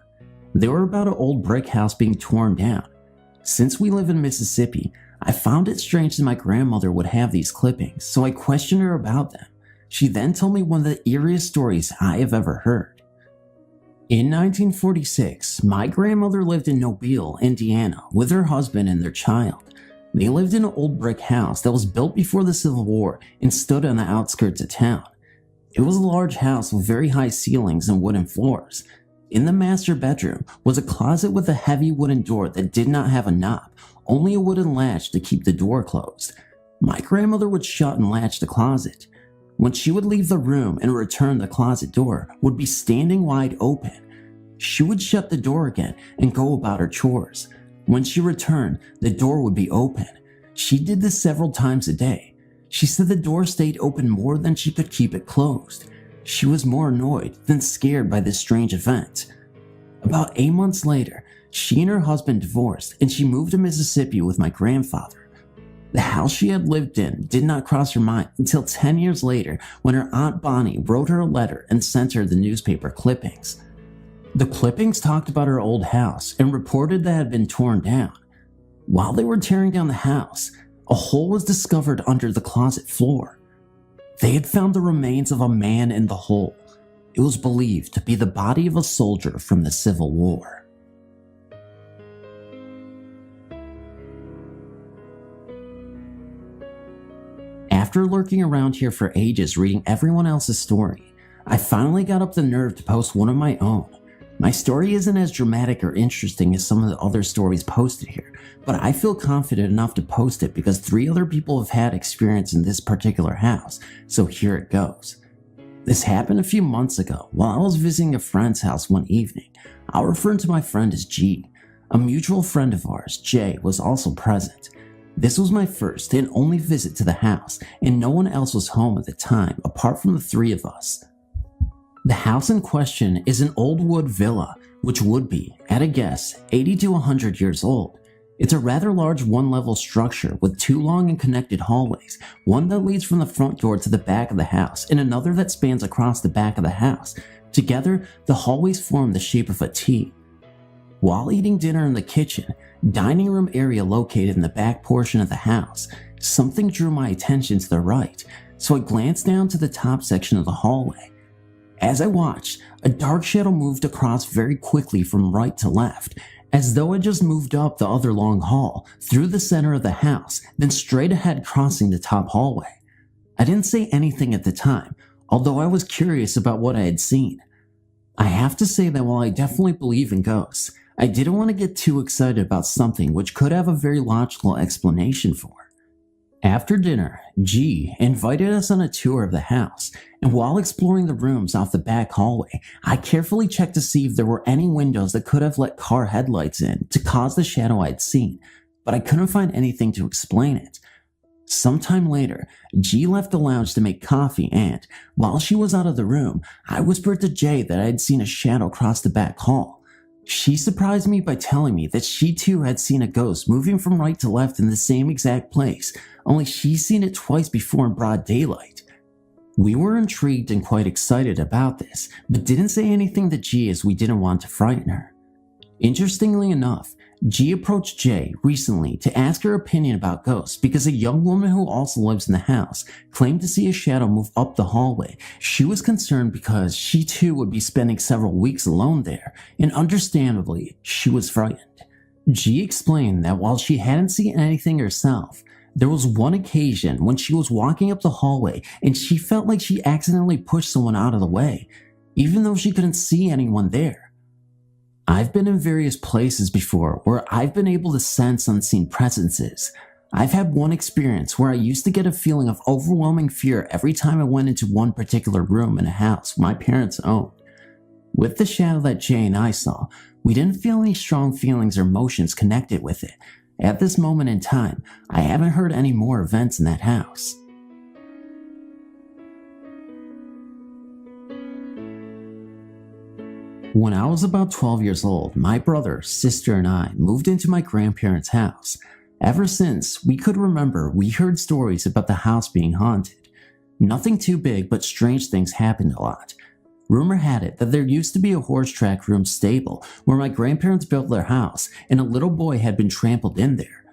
They were about an old brick house being torn down. Since we live in Mississippi, I found it strange that my grandmother would have these clippings, so I questioned her about them. She then told me one of the eeriest stories I have ever heard. In 1946, my grandmother lived in Mobile, Indiana, with her husband and their child. They lived in an old brick house that was built before the Civil War and stood on the outskirts of town. It was a large house with very high ceilings and wooden floors. In the master bedroom was a closet with a heavy wooden door that did not have a knob, only a wooden latch to keep the door closed. My grandmother would shut and latch the closet. When she would leave the room and return, the closet door would be standing wide open. She would shut the door again and go about her chores. When she returned, the door would be open. She did this several times a day. She said the door stayed open more than she could keep it closed. She was more annoyed than scared by this strange event. About 8 months later, she and her husband divorced and she moved to Mississippi with my grandfather. The house she had lived in did not cross her mind until 10 years later when her Aunt Bonnie wrote her a letter and sent her the newspaper clippings. The clippings talked about her old house and reported that it had been torn down. While they were tearing down the house, a hole was discovered under the closet floor. They had found the remains of a man in the hole. It was believed to be the body of a soldier from the Civil War. After lurking around here for ages reading everyone else's story, I finally got up the nerve to post one of my own. My story isn't as dramatic or interesting as some of the other stories posted here, but I feel confident enough to post it because 3 other people have had experience in this particular house, so here it goes. This happened a few months ago while I was visiting a friend's house one evening. I'll refer to my friend as G. A mutual friend of ours, Jay, was also present. This was my first and only visit to the house, and no one else was home at the time apart from the 3 of us. The house in question is an old wood villa, which would be, at a guess, 80 to 100 years old. It's a rather large one-level structure with 2 long and connected hallways, one that leads from the front door to the back of the house and another that spans across the back of the house. Together, the hallways form the shape of a T. While eating dinner in the kitchen, dining room area located in the back portion of the house, something drew my attention to the right, so I glanced down to the top section of the hallway. As I watched, a dark shadow moved across very quickly from right to left, as though it just moved up the other long hall, through the center of the house, then straight ahead crossing the top hallway. I didn't say anything at the time, although I was curious about what I had seen. I have to say that while I definitely believe in ghosts, I didn't want to get too excited about something which could have a very logical explanation for. After dinner, G invited us on a tour of the house, and while exploring the rooms off the back hallway, I carefully checked to see if there were any windows that could have let car headlights in to cause the shadow I'd seen, but I couldn't find anything to explain it. Sometime later, G left the lounge to make coffee and, while she was out of the room, I whispered to J that I had seen a shadow cross the back hall. She surprised me by telling me that she too had seen a ghost moving from right to left in the same exact place, only she's seen it twice before in broad daylight. We were intrigued and quite excited about this, but didn't say anything to G as we didn't want to frighten her. Interestingly enough, G approached Jay recently to ask her opinion about ghosts because a young woman who also lives in the house claimed to see a shadow move up the hallway. She was concerned because she too would be spending several weeks alone there, and understandably, she was frightened. G explained that while she hadn't seen anything herself, there was one occasion when she was walking up the hallway and she felt like she accidentally pushed someone out of the way, even though she couldn't see anyone there. I've been in various places before where I've been able to sense unseen presences. I've had one experience where I used to get a feeling of overwhelming fear every time I went into one particular room in a house my parents owned. With the shadow that Jay and I saw, we didn't feel any strong feelings or emotions connected with it. At this moment in time, I haven't heard any more events in that house. When I was about 12 years old, my brother, sister, and I moved into my grandparents' house. Ever since we could remember, we heard stories about the house being haunted. Nothing too big, but strange things happened a lot. Rumor had it that there used to be a horse track room stable where my grandparents built their house, and a little boy had been trampled in there.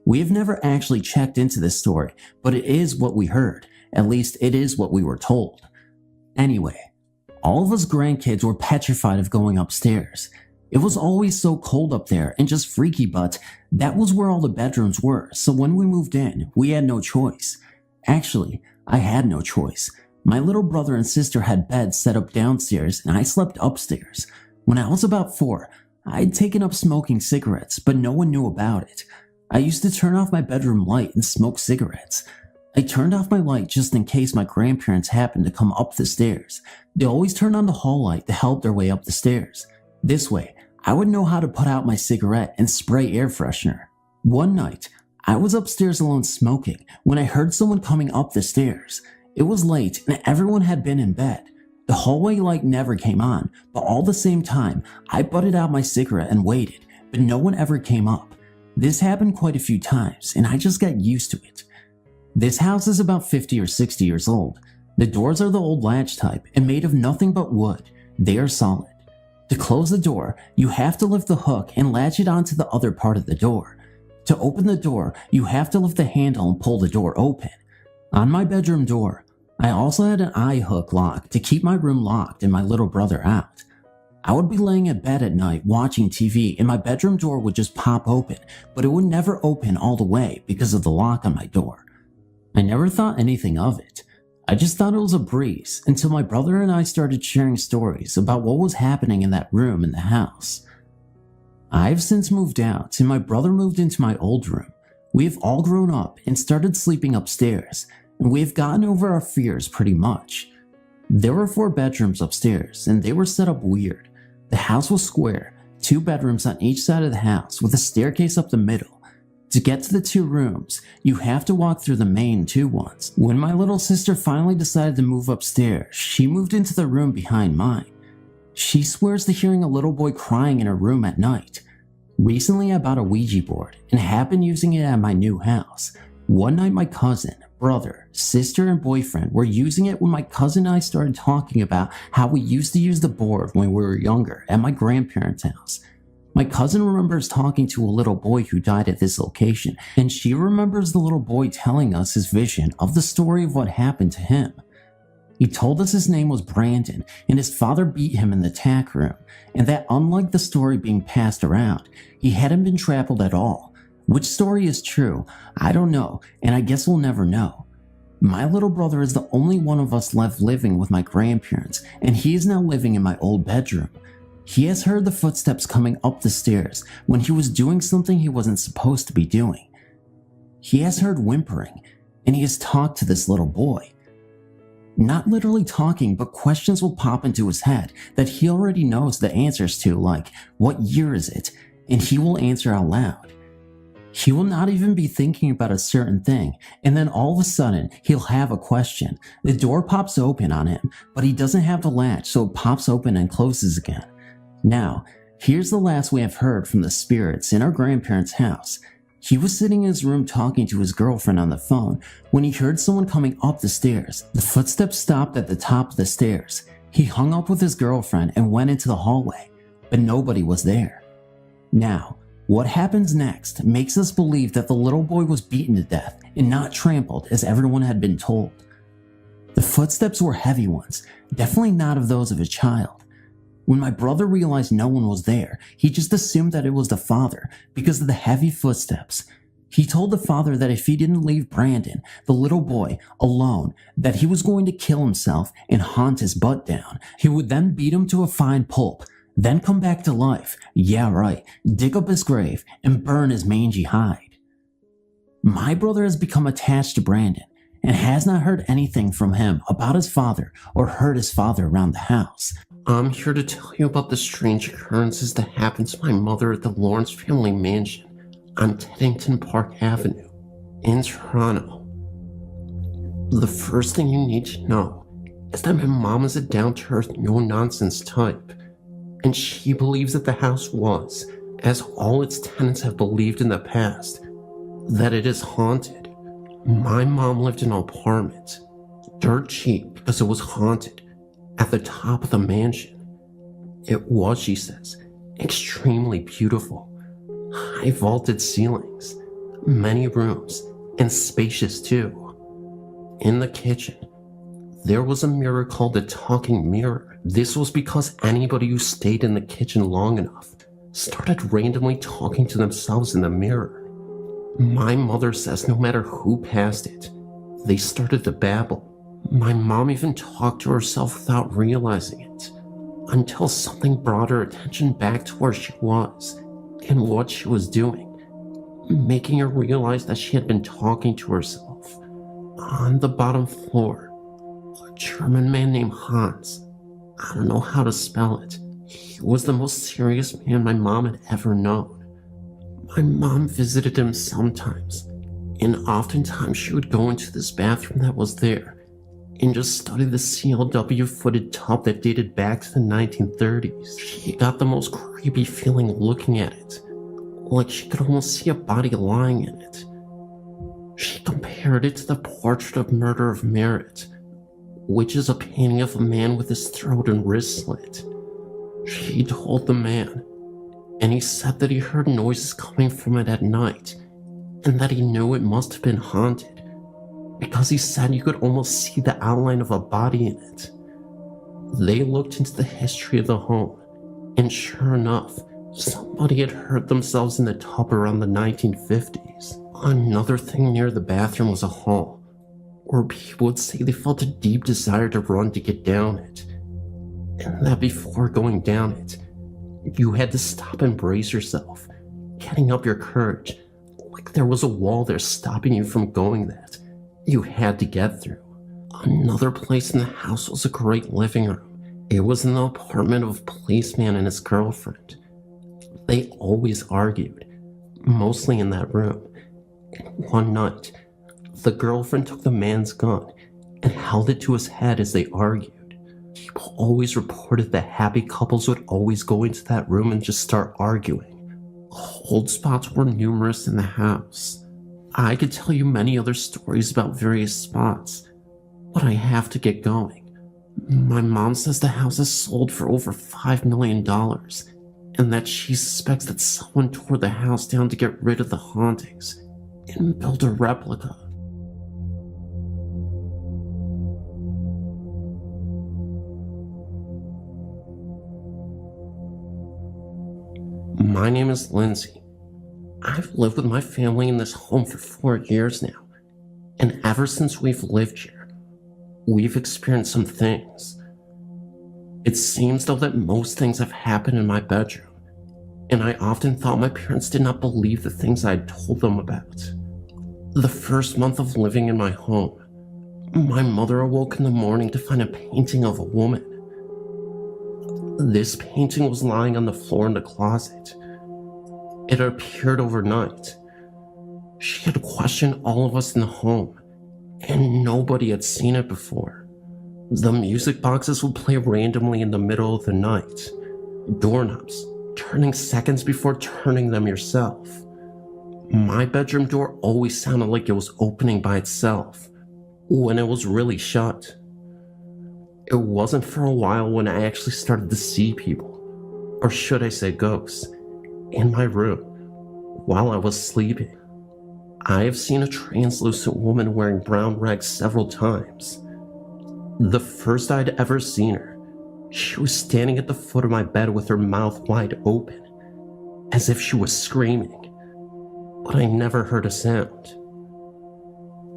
We have never actually checked into this story, but it is what we heard. At least it is what we were told. Anyway, all of us grandkids were petrified of going upstairs. It was always so cold up there and just freaky, but that was where all the bedrooms were, so when we moved in, we had no choice. Actually, I had no choice. My little brother and sister had beds set up downstairs and I slept upstairs. When I was about 4, I had taken up smoking cigarettes, but no one knew about it. I used to turn off my bedroom light and smoke cigarettes. I turned off my light just in case my grandparents happened to come up the stairs. They always turned on the hall light to help their way up the stairs. This way, I would know how to put out my cigarette and spray air freshener. One night, I was upstairs alone smoking when I heard someone coming up the stairs. It was late and everyone had been in bed. The hallway light never came on, but all the same time, I butted out my cigarette and waited, but no one ever came up. This happened quite a few times and I just got used to it. This house is about 50 or 60 years old. The doors are the old latch type and made of nothing but wood. They are solid. To close the door, you have to lift the hook and latch it onto the other part of the door. To open the door, you have to lift the handle and pull the door open. On my bedroom door, I also had an eye hook lock to keep my room locked and my little brother out. I would be laying in bed at night watching TV and my bedroom door would just pop open, but it would never open all the way because of the lock on my door. I never thought anything of it. I just thought it was a breeze until my brother and I started sharing stories about what was happening in that room in the house. I've since moved out and my brother moved into my old room. We have all grown up and started sleeping upstairs, and we have gotten over our fears pretty much. There were 4 bedrooms upstairs and they were set up weird. The house was square, 2 bedrooms on each side of the house with a staircase up the middle. To get to the 2 rooms, you have to walk through the main 2 ones. When my little sister finally decided to move upstairs, she moved into the room behind mine. She swears to hearing a little boy crying in her room at night. Recently I bought a Ouija board and have been using it at my new house. One night my cousin, brother, sister, and boyfriend were using it when my cousin and I started talking about how we used to use the board when we were younger at my grandparents' house. My cousin remembers talking to a little boy who died at this location, and she remembers the little boy telling us his vision of the story of what happened to him. He told us his name was Brandon, and his father beat him in the tack room, and that unlike the story being passed around, he hadn't been trampled at all. Which story is true, I don't know, and I guess we'll never know. My little brother is the only one of us left living with my grandparents, and he is now living in my old bedroom. He has heard the footsteps coming up the stairs when he was doing something he wasn't supposed to be doing. He has heard whimpering, and he has talked to this little boy. Not literally talking, but questions will pop into his head that he already knows the answers to, like, what year is it? And he will answer out loud. He will not even be thinking about a certain thing, and then all of a sudden, he'll have a question. The door pops open on him, but he doesn't have the latch, so it pops open and closes again. Now, here's the last we have heard from the spirits in our grandparents' house. He was sitting in his room talking to his girlfriend on the phone when he heard someone coming up the stairs. The footsteps stopped at the top of the stairs. He hung up with his girlfriend and went into the hallway, but nobody was there. Now, what happens next makes us believe that the little boy was beaten to death and not trampled as everyone had been told. The footsteps were heavy ones, definitely not of those of a child. When my brother realized no one was there, he just assumed that it was the father because of the heavy footsteps. He told the father that if he didn't leave Brandon, the little boy, alone, that he was going to kill himself and haunt his butt down. He would then beat him to a fine pulp, then come back to life, yeah right, dig up his grave and burn his mangy hide. My brother has become attached to Brandon and has not heard anything from him about his father or heard his father around the house. I'm here to tell you about the strange occurrences that happened to my mother at the Lawrence family mansion on Teddington Park Avenue in Toronto. The first thing you need to know is that my mom is a down-to-earth, no-nonsense type, and she believes that the house was, as all its tenants have believed in the past, that it is haunted. My mom lived in an apartment, dirt cheap because it was haunted, at the top of the mansion. It was, she says, extremely beautiful. High vaulted ceilings, many rooms, and spacious too. In the kitchen, there was a mirror called the talking mirror. This was because anybody who stayed in the kitchen long enough started randomly talking to themselves in the mirror. My mother says no matter who passed it, they started to babble. My mom even talked to herself without realizing it, until something brought her attention back to where she was and what she was doing, making her realize that she had been talking to herself. On the bottom floor, a German man named Hans, I don't know how to spell it, he was the most serious man my mom had ever known. My mom visited him sometimes, and oftentimes she would go into this bathroom that was there and just study the CLW footed tub that dated back to the 1930s. She got the most creepy feeling looking at it, like she could almost see a body lying in it. She compared it to the Portrait of Murder of Merit, which is a painting of a man with his throat and wrist slit. She told the man, and he said that he heard noises coming from it at night, and that he knew it must have been haunted, because he said you could almost see the outline of a body in it. They looked into the history of the home, and sure enough, somebody had hurt themselves in the tub around the 1950s. Another thing near the bathroom was a hall, where people would say they felt a deep desire to run to get down it, and that before going down it, you had to stop and brace yourself, getting up your courage, like there was a wall there stopping you from going that you had to get through. Another place in the house was a great living room. It was in the apartment of a policeman and his girlfriend. They always argued, mostly in that room. And one night, the girlfriend took the man's gun and held it to his head as they argued. People always reported that happy couples would always go into that room and just start arguing. Cold spots were numerous in the house. I could tell you many other stories about various spots, but I have to get going. My mom says the house is sold for over $5 million, and that she suspects that someone tore the house down to get rid of the hauntings and build a replica. My name is Lindsay. I've lived with my family in this home for 4 years now, and ever since we've lived here, we've experienced some things. It seems though that most things have happened in my bedroom, and I often thought my parents did not believe the things I had told them about. The first month of living in my home, my mother awoke in the morning to find a painting of a woman. This painting was lying on the floor in the closet. It had appeared overnight. She had questioned all of us in the home, and nobody had seen it before. The music boxes would play randomly in the middle of the night. Doorknobs, turning seconds before turning them yourself. My bedroom door always sounded like it was opening by itself, when it was really shut. It wasn't for a while when I actually started to see people, or should I say ghosts, in my room while I was sleeping. I have seen a translucent woman wearing brown rags several times. The first I'd ever seen her, she was standing at the foot of my bed with her mouth wide open, as if she was screaming, but I never heard a sound.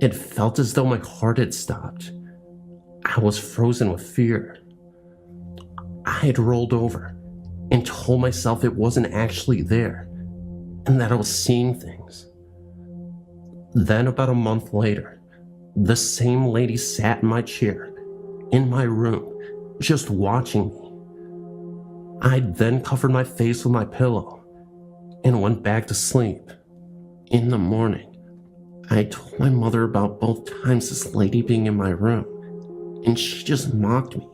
It felt as though my heart had stopped. I was frozen with fear. I had rolled over and told myself it wasn't actually there, and that I was seeing things. Then about a month later, the same lady sat in my chair, in my room, just watching me. I then covered my face with my pillow and went back to sleep. In the morning, I told my mother about both times this lady being in my room, and she just mocked me.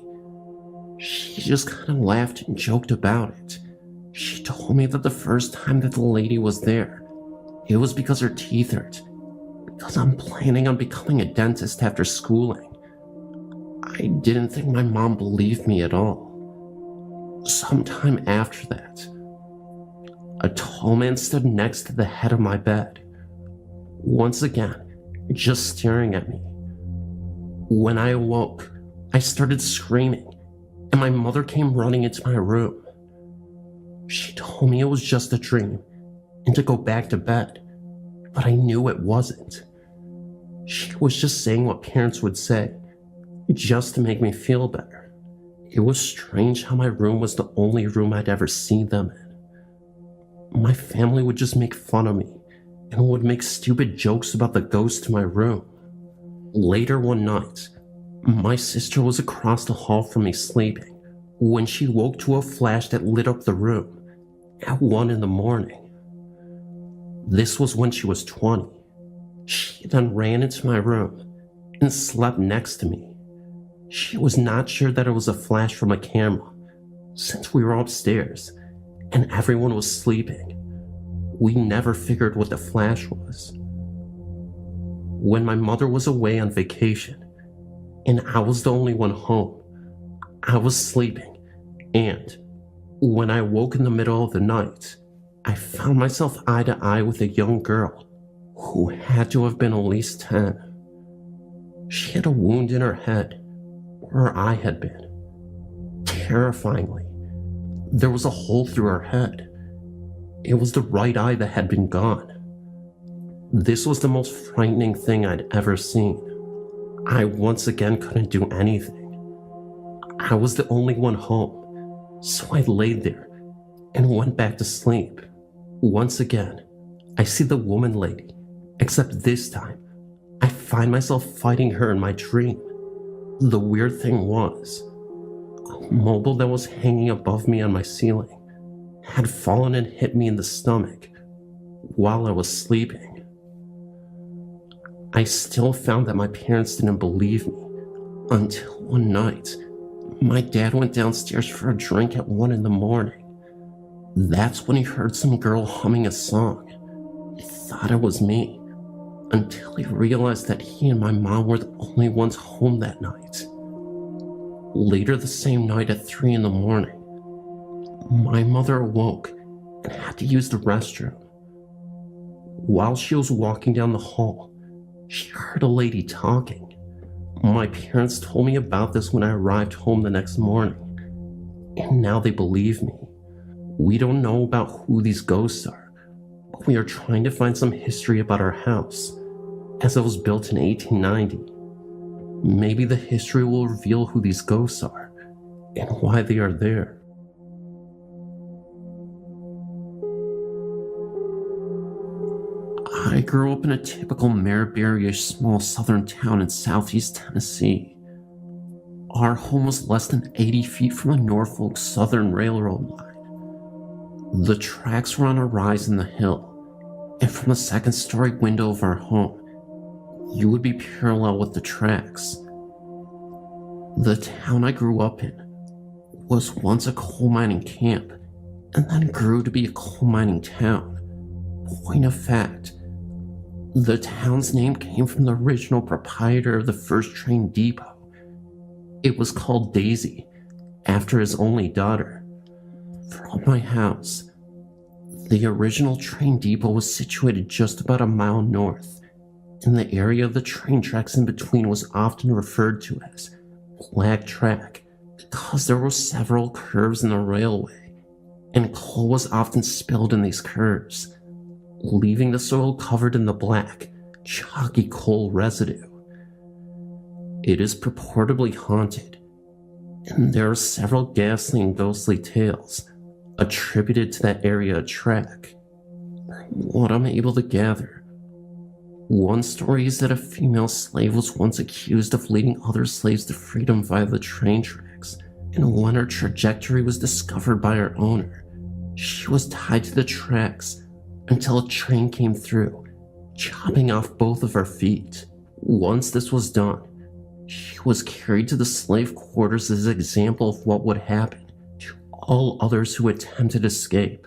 She just kind of laughed and joked about it. She told me that the first time that the lady was there, it was because her teeth hurt, because I'm planning on becoming a dentist after schooling. I didn't think my mom believed me at all. Sometime after that, a tall man stood next to the head of my bed, once again, just staring at me. When I awoke, I started screaming, and my mother came running into my room. She told me it was just a dream and to go back to bed, but I knew it wasn't. She was just saying what parents would say, just to make me feel better. It was strange how my room was the only room I'd ever seen them in. My family would just make fun of me and would make stupid jokes about the ghost in my room. Later one night, my sister was across the hall from me sleeping when she woke to a flash that lit up the room at 1 a.m. This was when she was 20. She then ran into my room and slept next to me. She was not sure that it was a flash from a camera, since we were upstairs and everyone was sleeping. We never figured what the flash was. When my mother was away on vacation, and I was the only one home, I was sleeping, and when I woke in the middle of the night, I found myself eye to eye with a young girl who had to have been at least 10. She had a wound in her head where I had been. Terrifyingly, there was a hole through her head. It was the right eye that had been gone. This was the most frightening thing I'd ever seen. I once again couldn't do anything. I was the only one home, so I laid there and went back to sleep. Once again, I see the woman lady, except this time, I find myself fighting her in my dream. The weird thing was, a mobile that was hanging above me on my ceiling had fallen and hit me in the stomach while I was sleeping. I still found that my parents didn't believe me until one night, my dad went downstairs for a drink at 1 a.m. That's when he heard some girl humming a song. He thought it was me, until he realized that he and my mom were the only ones home that night. Later the same night at 3 a.m, my mother awoke and had to use the restroom. While she was walking down the hall, she heard a lady talking. My parents told me about this when I arrived home the next morning, and now they believe me. We don't know about who these ghosts are, but we are trying to find some history about our house, as it was built in 1890. Maybe the history will reveal who these ghosts are and why they are there. I grew up in a typical Maryberry-ish small southern town in southeast Tennessee. Our home was less than 80 feet from the Norfolk Southern Railroad line. The tracks were on a rise in the hill, and from the second-story window of our home, you would be parallel with the tracks. The town I grew up in was once a coal mining camp, and then grew to be a coal mining town. Point of fact, the town's name came from the original proprietor of the first train depot. It was called Daisy, after his only daughter. From my house, the original train depot was situated just about a mile north, and the area of the train tracks in between was often referred to as Black Track because there were several curves in the railway, and coal was often spilled in these curves, leaving the soil covered in the black, chalky coal residue. It is purportedly haunted, and there are several ghastly and ghostly tales attributed to that area of track. From what I'm able to gather, One story is that a female slave was once accused of leading other slaves to freedom via the train tracks, and when her trajectory was discovered by her owner, she was tied to the tracks until a train came through, chopping off both of her feet. Once this was done, she was carried to the slave quarters as an example of what would happen to all others who attempted escape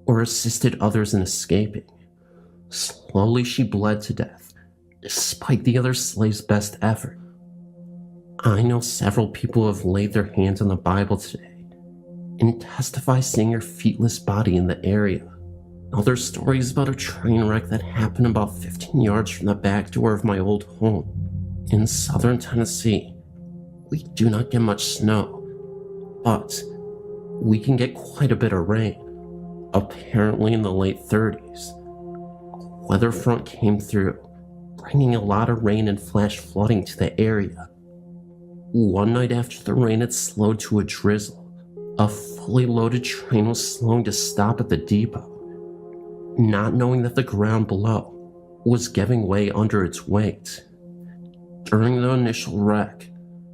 or assisted others in escaping. Slowly she bled to death, despite the other slaves' best effort. I know several people have laid their hands on the Bible today and testify seeing her feetless body in the area. Other stories about a train wreck that happened about 15 yards from the back door of my old home. In southern Tennessee, we do not get much snow, but we can get quite a bit of rain. Apparently in the late 30s, a weather front came through, bringing a lot of rain and flash flooding to the area. One night after the rain had slowed to a drizzle, a fully loaded train was slowing to stop at the depot, not knowing that the ground below was giving way under its weight. During the initial wreck,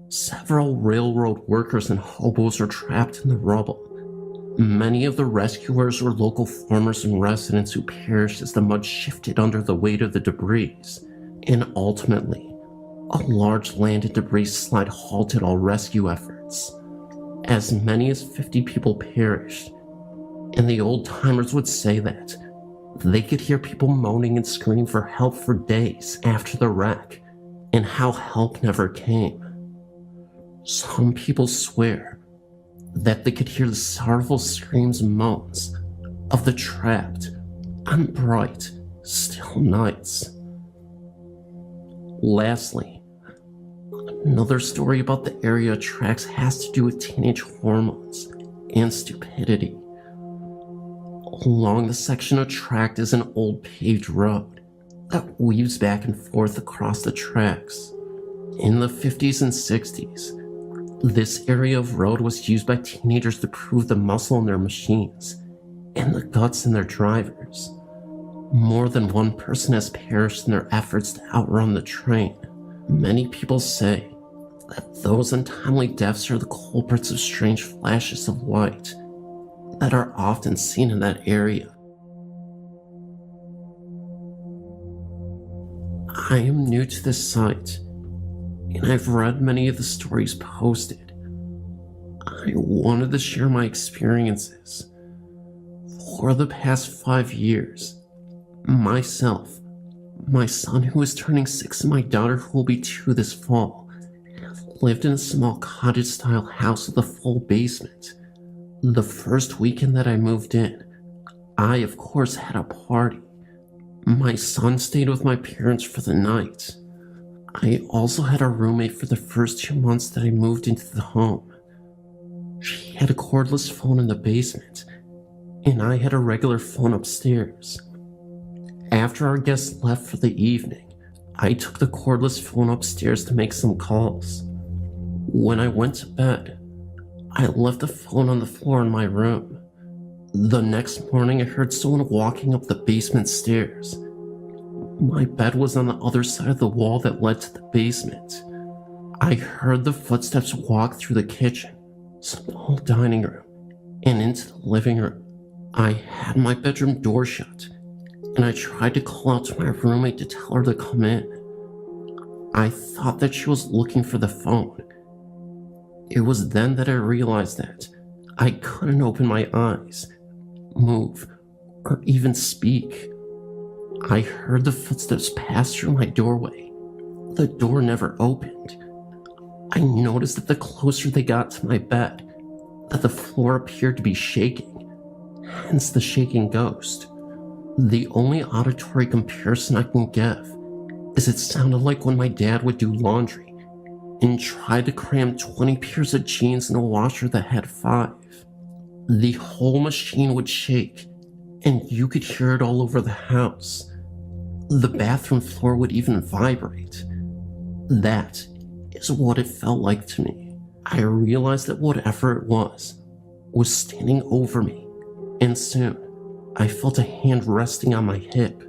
several railroad workers and hobos were trapped in the rubble. Many of the rescuers were local farmers and residents who perished as the mud shifted under the weight of the debris, and ultimately, a large land and debris slide halted all rescue efforts. As many as 50 people perished, and the old-timers would say that they could hear people moaning and screaming for help for days after the wreck, and how help never came. Some people swear that they could hear the sorrowful screams and moans of the trapped on bright, still nights. Lastly, another story about the area tracks has to do with teenage hormones and stupidity. Along the section of track is an old paved road that weaves back and forth across the tracks. In the 50s and 60s, this area of road was used by teenagers to prove the muscle in their machines and the guts in their drivers. More than one person has perished in their efforts to outrun the train. Many people say that those untimely deaths are the culprits of strange flashes of light that are often seen in that area. I am new to this site, and I've read many of the stories posted. I wanted to share my experiences. For the past 5 years, myself, my son who is turning 6, and my daughter who will be 2 this fall, have lived in a small cottage-style house with a full basement. The first weekend that I moved in, I of course had a party. My son stayed with my parents for the night. I also had a roommate for the first 2 months that I moved into the home. She had a cordless phone in the basement, and I had a regular phone upstairs. After our guests left for the evening, I took the cordless phone upstairs to make some calls. When I went to bed, I left the phone on the floor in my room. The next morning, I heard someone walking up the basement stairs. My bed was on the other side of the wall that led to the basement. I heard the footsteps walk through the kitchen, small dining room, and into the living room. I had my bedroom door shut, and I tried to call out to my roommate to tell her to come in. I thought that she was looking for the phone. It was then that I realized that I couldn't open my eyes, move, or even speak. I heard the footsteps pass through my doorway. The door never opened. I noticed that the closer they got to my bed, that the floor appeared to be shaking, hence the shaking ghost. The only auditory comparison I can give is it sounded like when my dad would do laundry and tried to cram 20 pairs of jeans in a washer that had 5. The whole machine would shake, and you could hear it all over the house. The bathroom floor would even vibrate. That is what it felt like to me. I realized that whatever it was standing over me, and soon I felt a hand resting on my hip.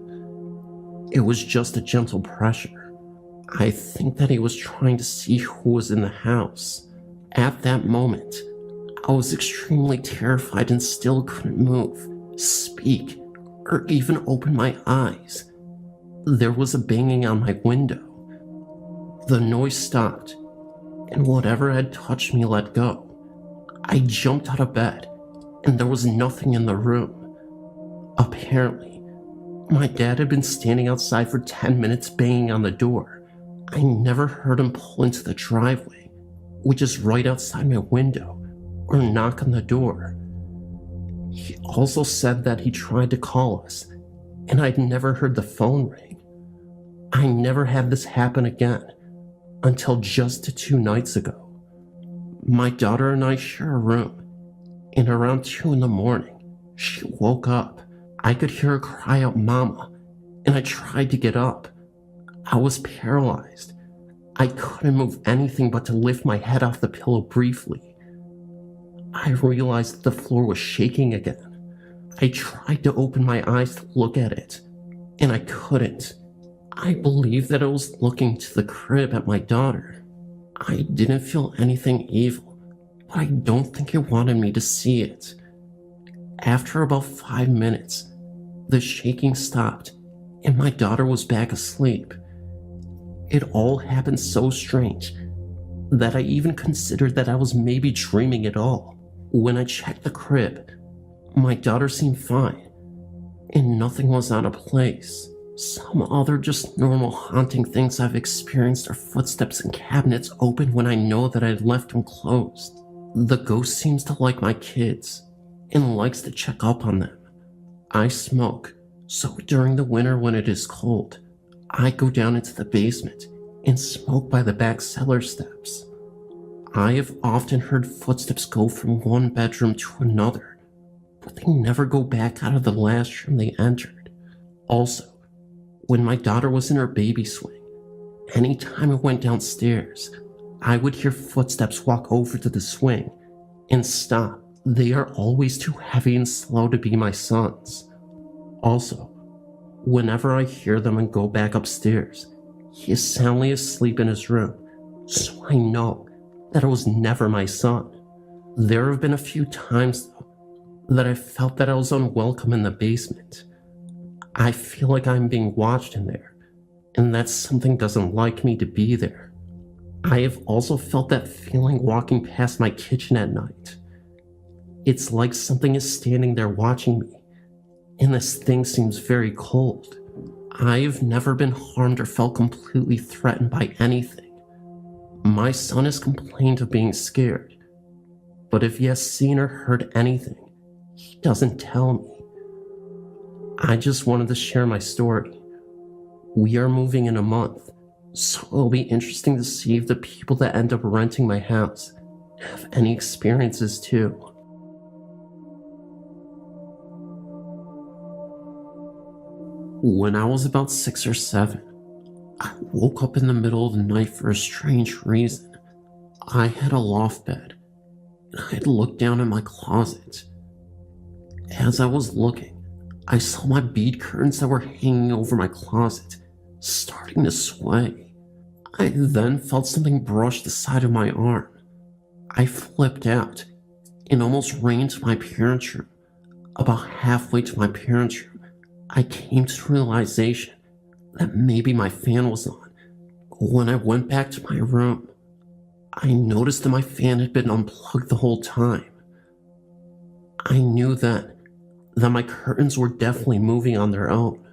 It was just a gentle pressure. I think that he was trying to see who was in the house. At that moment, I was extremely terrified and still couldn't move, speak, or even open my eyes. There was a banging on my window. The noise stopped, and whatever had touched me let go. I jumped out of bed, and there was nothing in the room. Apparently, my dad had been standing outside for 10 minutes banging on the door. I never heard him pull into the driveway, which is right outside my window, or knock on the door. He also said that he tried to call us, and I'd never heard the phone ring. I never had this happen again, until just 2 nights ago. My daughter and I share a room, and around 2 in the morning, she woke up. I could hear her cry out, "Mama," and I tried to get up. I was paralyzed. I couldn't move anything but to lift my head off the pillow briefly. I realized that the floor was shaking again. I tried to open my eyes to look at it, and I couldn't. I believed that it was looking to the crib at my daughter. I didn't feel anything evil, but I don't think it wanted me to see it. After about 5 minutes, the shaking stopped, and my daughter was back asleep. It all happened so strange that I even considered that I was maybe dreaming it all. When I checked the crib, my daughter seemed fine, and nothing was out of place. Some other just normal haunting things I've experienced are footsteps in cabinets open when I know that I'd left them closed. The ghost seems to like my kids and likes to check up on them. I smoke, so during the winter when it is cold, I go down into the basement and smoke by the back cellar steps. I have often heard footsteps go from one bedroom to another, but they never go back out of the last room they entered. Also, when my daughter was in her baby swing, anytime I went downstairs, I would hear footsteps walk over to the swing and stop. They are always too heavy and slow to be my son's. Also, whenever I hear them and go back upstairs, he is soundly asleep in his room, so I know that it was never my son. There have been a few times, though, that I felt that I was unwelcome in the basement. I feel like I'm being watched in there, and that something doesn't like me to be there. I have also felt that feeling walking past my kitchen at night. It's like something is standing there watching me, and this thing seems very cold. I've never been harmed or felt completely threatened by anything. My son has complained of being scared, but if he has seen or heard anything, he doesn't tell me. I just wanted to share my story. We are moving in a month, so it'll be interesting to see if the people that end up renting my house have any experiences too. When I was about 6 or 7, I woke up in the middle of the night for a strange reason. I had a loft bed, and I had looked down in my closet. As I was looking, I saw my bead curtains that were hanging over my closet starting to sway. I then felt something brush the side of my arm. I flipped out and almost ran into my parents' room. About halfway to my parents' room, I came to the realization that maybe my fan was on. When I went back to my room, I noticed that my fan had been unplugged the whole time. I knew then that my curtains were definitely moving on their own.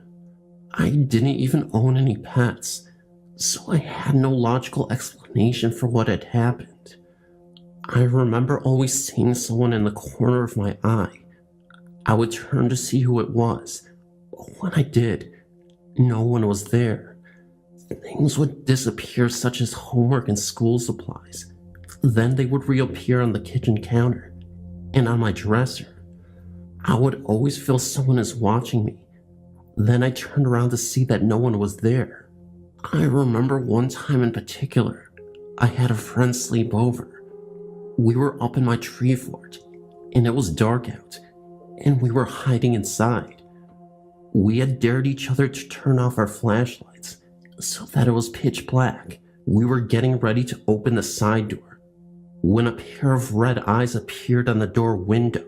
I didn't even own any pets, so I had no logical explanation for what had happened. I remember always seeing someone in the corner of my eye. I would turn to see who it was, but when I did, no one was there. Things would disappear, such as homework and school supplies. Then they would reappear on the kitchen counter and on my dresser. I would always feel someone is watching me. Then I turned around to see that no one was there. I remember one time in particular, I had a friend sleep over. We were up in my tree fort, and it was dark out, and we were hiding inside. We had dared each other to turn off our flashlights so that it was pitch black. We were getting ready to open the side door when a pair of red eyes appeared on the door window.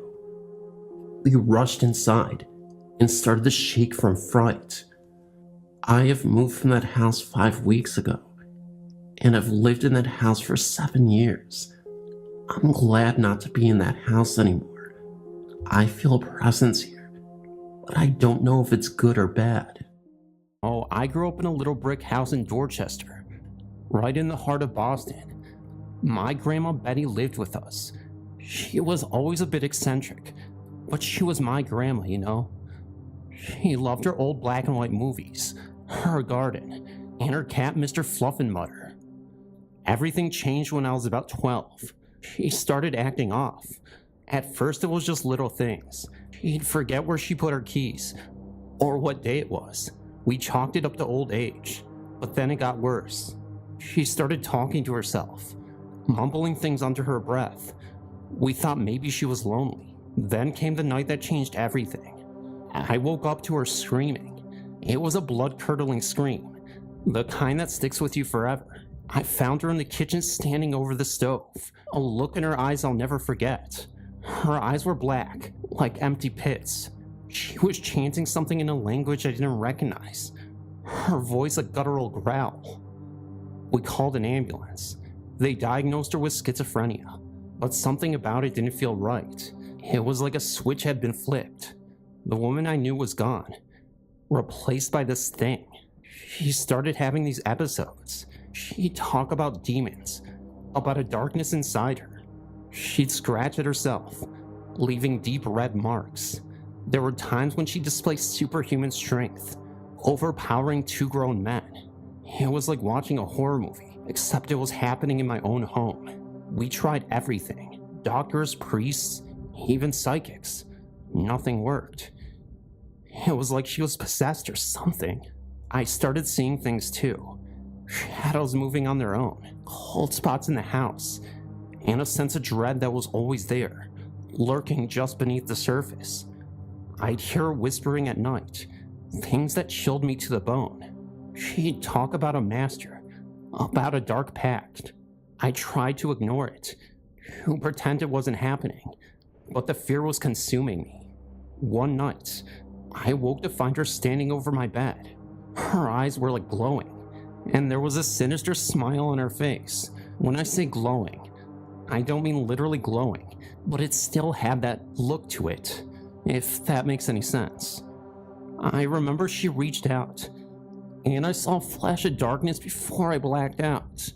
We rushed inside and started to shake from fright. I have moved from that house 5 weeks ago and have lived in that house for 7 years. I'm glad not to be in that house anymore. I feel a presence here, but I don't know if it's good or bad. Oh, I grew up in a little brick house in Dorchester, right in the heart of Boston. My grandma Betty lived with us. She was always a bit eccentric, but she was my grandma, you know. She loved her old black and white movies, her garden, and her cat Mr. Fluffernutter. Everything changed when I was about 12. She started acting off. At first it was just little things. She'd forget where she put her keys, or what day it was. We chalked it up to old age, but then it got worse. She started talking to herself, mumbling things under her breath. We thought maybe she was lonely. Then came the night that changed everything. I woke up to her screaming. It was a blood-curdling scream, the kind that sticks with you forever. I found her in the kitchen standing over the stove, a look in her eyes I'll never forget. Her eyes were black, like empty pits. She was chanting something in a language I didn't recognize. Her voice a guttural growl. We called an ambulance. They diagnosed her with schizophrenia, but something about it didn't feel right. It was like a switch had been flipped. The woman I knew was gone, replaced by this thing. She started having these episodes. She'd talk about demons, about a darkness inside her. She'd scratch at herself, leaving deep red marks. There were times when she displayed superhuman strength, overpowering 2 grown men. It was like watching a horror movie, except it was happening in my own home. We tried everything. Doctors, priests, even psychics. Nothing worked. It was like she was possessed or something. I started seeing things too. Shadows moving on their own, cold spots in the house, and a sense of dread that was always there, lurking just beneath the surface. I'd hear her whispering at night, things that chilled me to the bone. She'd talk about a master, about a dark pact. I tried to ignore it, to pretend it wasn't happening, but the fear was consuming me. One night, I woke to find her standing over my bed. Her eyes were like glowing, and there was a sinister smile on her face. When I say glowing, I don't mean literally glowing, but it still had that look to it, if that makes any sense. I remember she reached out, and I saw a flash of darkness before I blacked out.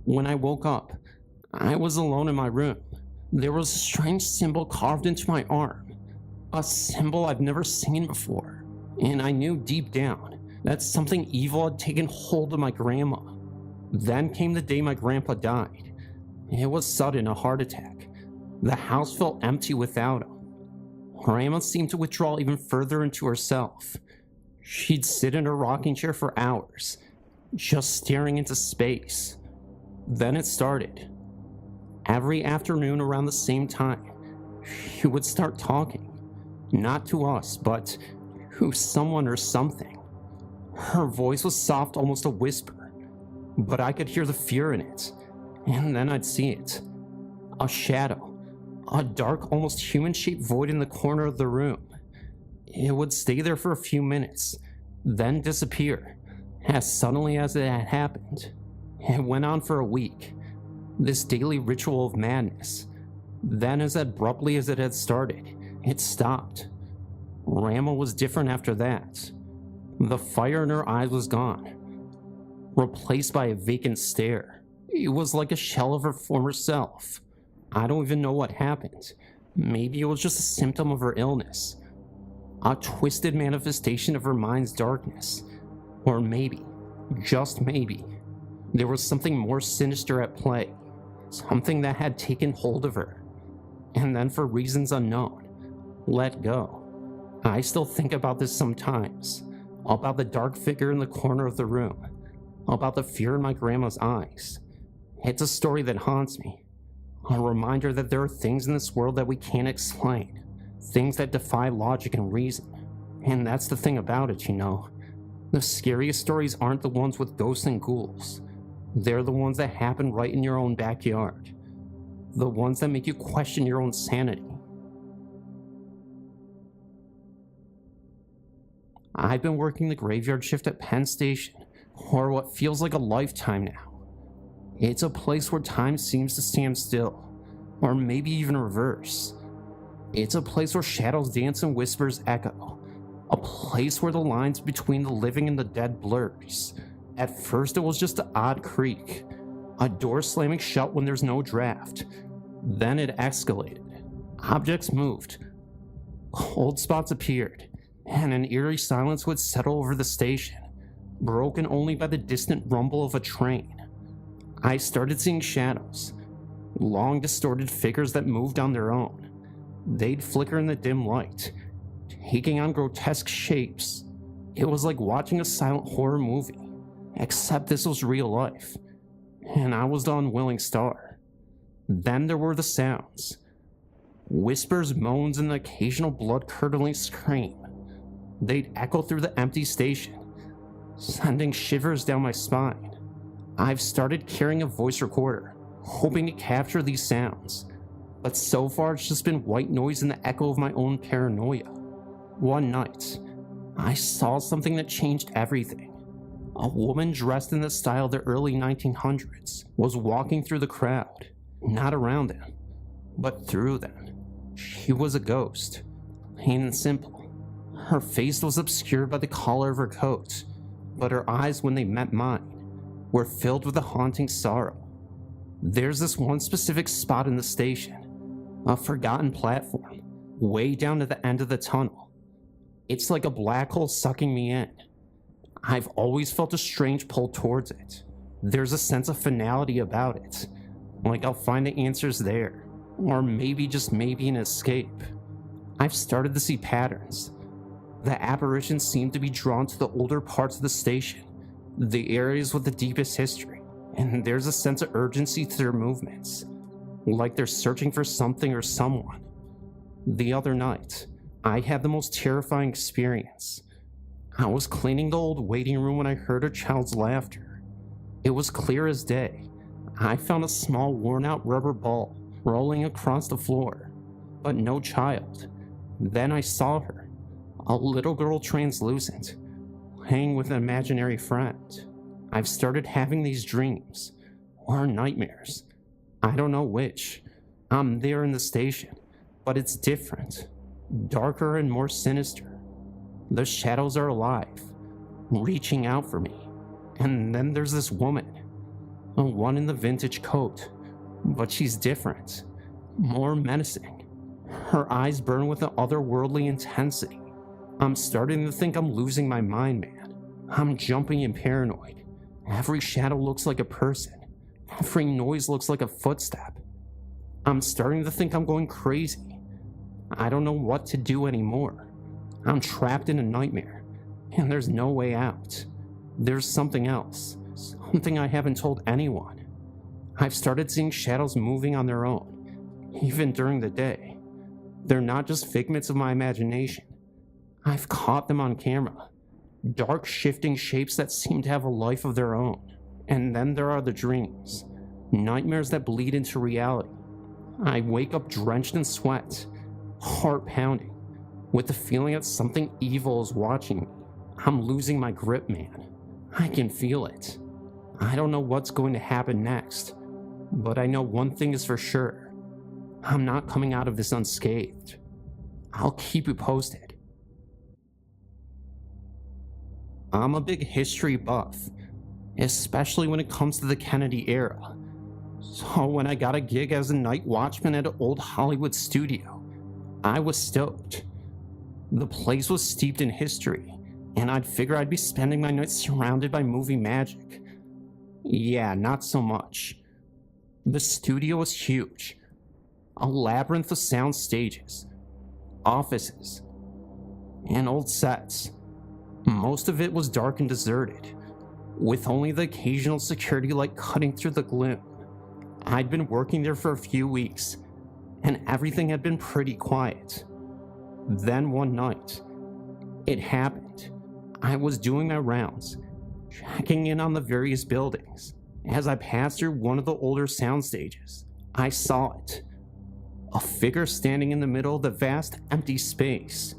When I woke up, I was alone in my room. There was a strange symbol carved into my arm, a symbol I've never seen before, and I knew deep down that something evil had taken hold of my grandma. Then came the day my grandpa died. It was sudden, a heart attack. The house felt empty without him. Grandma seemed to withdraw even further into herself. She'd sit in her rocking chair for hours, just staring into space. Then it started. Every afternoon around the same time, she would start talking. Not to us, but to someone or something. Her voice was soft, almost a whisper, but I could hear the fear in it. And then I'd see it. A shadow. A dark, almost human-shaped void in the corner of the room. It would stay there for a few minutes, then disappear, as suddenly as it had happened. It went on for a week, this daily ritual of madness. Then, as abruptly as it had started, it stopped. Grandma was different after that. The fire in her eyes was gone, replaced by a vacant stare. It was like a shell of her former self. I don't even know what happened. Maybe it was just a symptom of her illness, a twisted manifestation of her mind's darkness. Or maybe, just maybe, there was something more sinister at play, something that had taken hold of her, and then for reasons unknown, let go. I still think about this sometimes, about the dark figure in the corner of the room, about the fear in my grandma's eyes. It's a story that haunts me. A reminder that there are things in this world that we can't explain, things that defy logic and reason. And that's the thing about it, you know. The scariest stories aren't the ones with ghosts and ghouls. They're the ones that happen right in your own backyard. The ones that make you question your own sanity. I've been working the graveyard shift at Penn Station for what feels like a lifetime now. It's a place where time seems to stand still, or maybe even reverse. It's a place where shadows dance and whispers echo. A place where the lines between the living and the dead blurs. At first it was just an odd creak, a door slamming shut when there's no draft. Then it escalated. Objects moved. Cold spots appeared, and an eerie silence would settle over the station, broken only by the distant rumble of a train. I started seeing shadows, long distorted figures that moved on their own. They'd flicker in the dim light, taking on grotesque shapes. It was like watching a silent horror movie, except this was real life, and I was the unwilling star. Then there were the sounds. Whispers, moans, and the occasional blood-curdling scream. They'd echo through the empty station, sending shivers down my spine. I've started carrying a voice recorder, hoping to capture these sounds, but so far it's just been white noise and the echo of my own paranoia. One night, I saw something that changed everything. A woman dressed in the style of the early 1900s was walking through the crowd, not around them, but through them. She was a ghost, plain and simple. Her face was obscured by the collar of her coat, but her eyes, when they met mine, were filled with a haunting sorrow. There's this one specific spot in the station, a forgotten platform, way down to the end of the tunnel. It's like a black hole sucking me in. I've always felt a strange pull towards it. There's a sense of finality about it, like I'll find the answers there, or maybe, just maybe, an escape. I've started to see patterns. The apparitions seem to be drawn to the older parts of the station, the areas with the deepest history, and there's a sense of urgency to their movements, like they're searching for something or someone. The other night, I had the most terrifying experience. I was cleaning the old waiting room when I heard a child's laughter. It was clear as day. I found a small worn-out rubber ball rolling across the floor, but no child. Then I saw her, a little girl translucent, playing with an imaginary friend. I've started having these dreams, or nightmares. I don't know which. I'm there in the station, but it's different, darker and more sinister. The shadows are alive, reaching out for me. And then there's this woman, the one in the vintage coat, but she's different, more menacing. Her eyes burn with an otherworldly intensity. I'm starting to think I'm losing my mind, man. I'm jumpy and paranoid. Every shadow looks like a person. Every noise looks like a footstep. I'm starting to think I'm going crazy. I don't know what to do anymore. I'm trapped in a nightmare, and there's no way out. There's something else, something I haven't told anyone. I've started seeing shadows moving on their own, even during the day. They're not just figments of my imagination. I've caught them on camera. Dark, shifting shapes that seem to have a life of their own. And then there are the dreams, nightmares that bleed into reality. I wake up drenched in sweat, heart pounding, with the feeling that something evil is watching me. I'm losing my grip, man. I can feel it. I don't know what's going to happen next, but I know one thing is for sure. I'm not coming out of this unscathed. I'll keep you posted. I'm a big history buff, especially when it comes to the Kennedy era. So when I got a gig as a night watchman at an old Hollywood studio, I was stoked. The place was steeped in history, and I'd figure I'd be spending my nights surrounded by movie magic. Yeah, not so much. The studio was huge. A labyrinth of sound stages, offices, and old sets. Most of it was dark and deserted, with only the occasional security light cutting through the gloom. I'd been working there for a few weeks, and everything had been pretty quiet. Then one night, It happened. I was doing my rounds, checking in on the various buildings. As I passed through one of the older sound stages, I saw it. A figure standing in the middle of the vast empty space.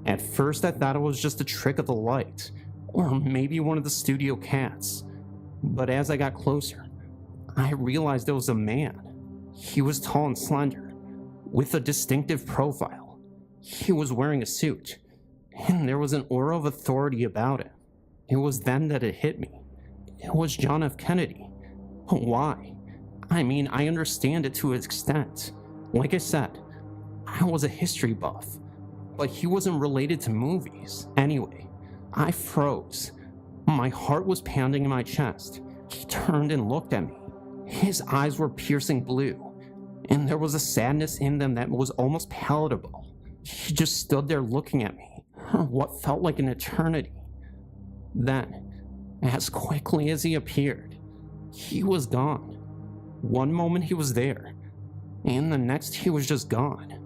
At first I thought it was just a trick of the light, or maybe one of the studio cats. But as I got closer, I realized it was a man. He was tall and slender, with a distinctive profile. He was wearing a suit, and there was an aura of authority about him. It was then that it hit me. It was John F. Kennedy. But why? I mean, I understand it to an extent. Like I said, I was a history buff, but he wasn't related to movies. Anyway, I froze. My heart was pounding in my chest. He turned and looked at me. His eyes were piercing blue, and there was a sadness in them that was almost palatable. He just stood there looking at me for what felt like an eternity. Then, as quickly as he appeared, he was gone. One moment he was there, and the next he was just gone.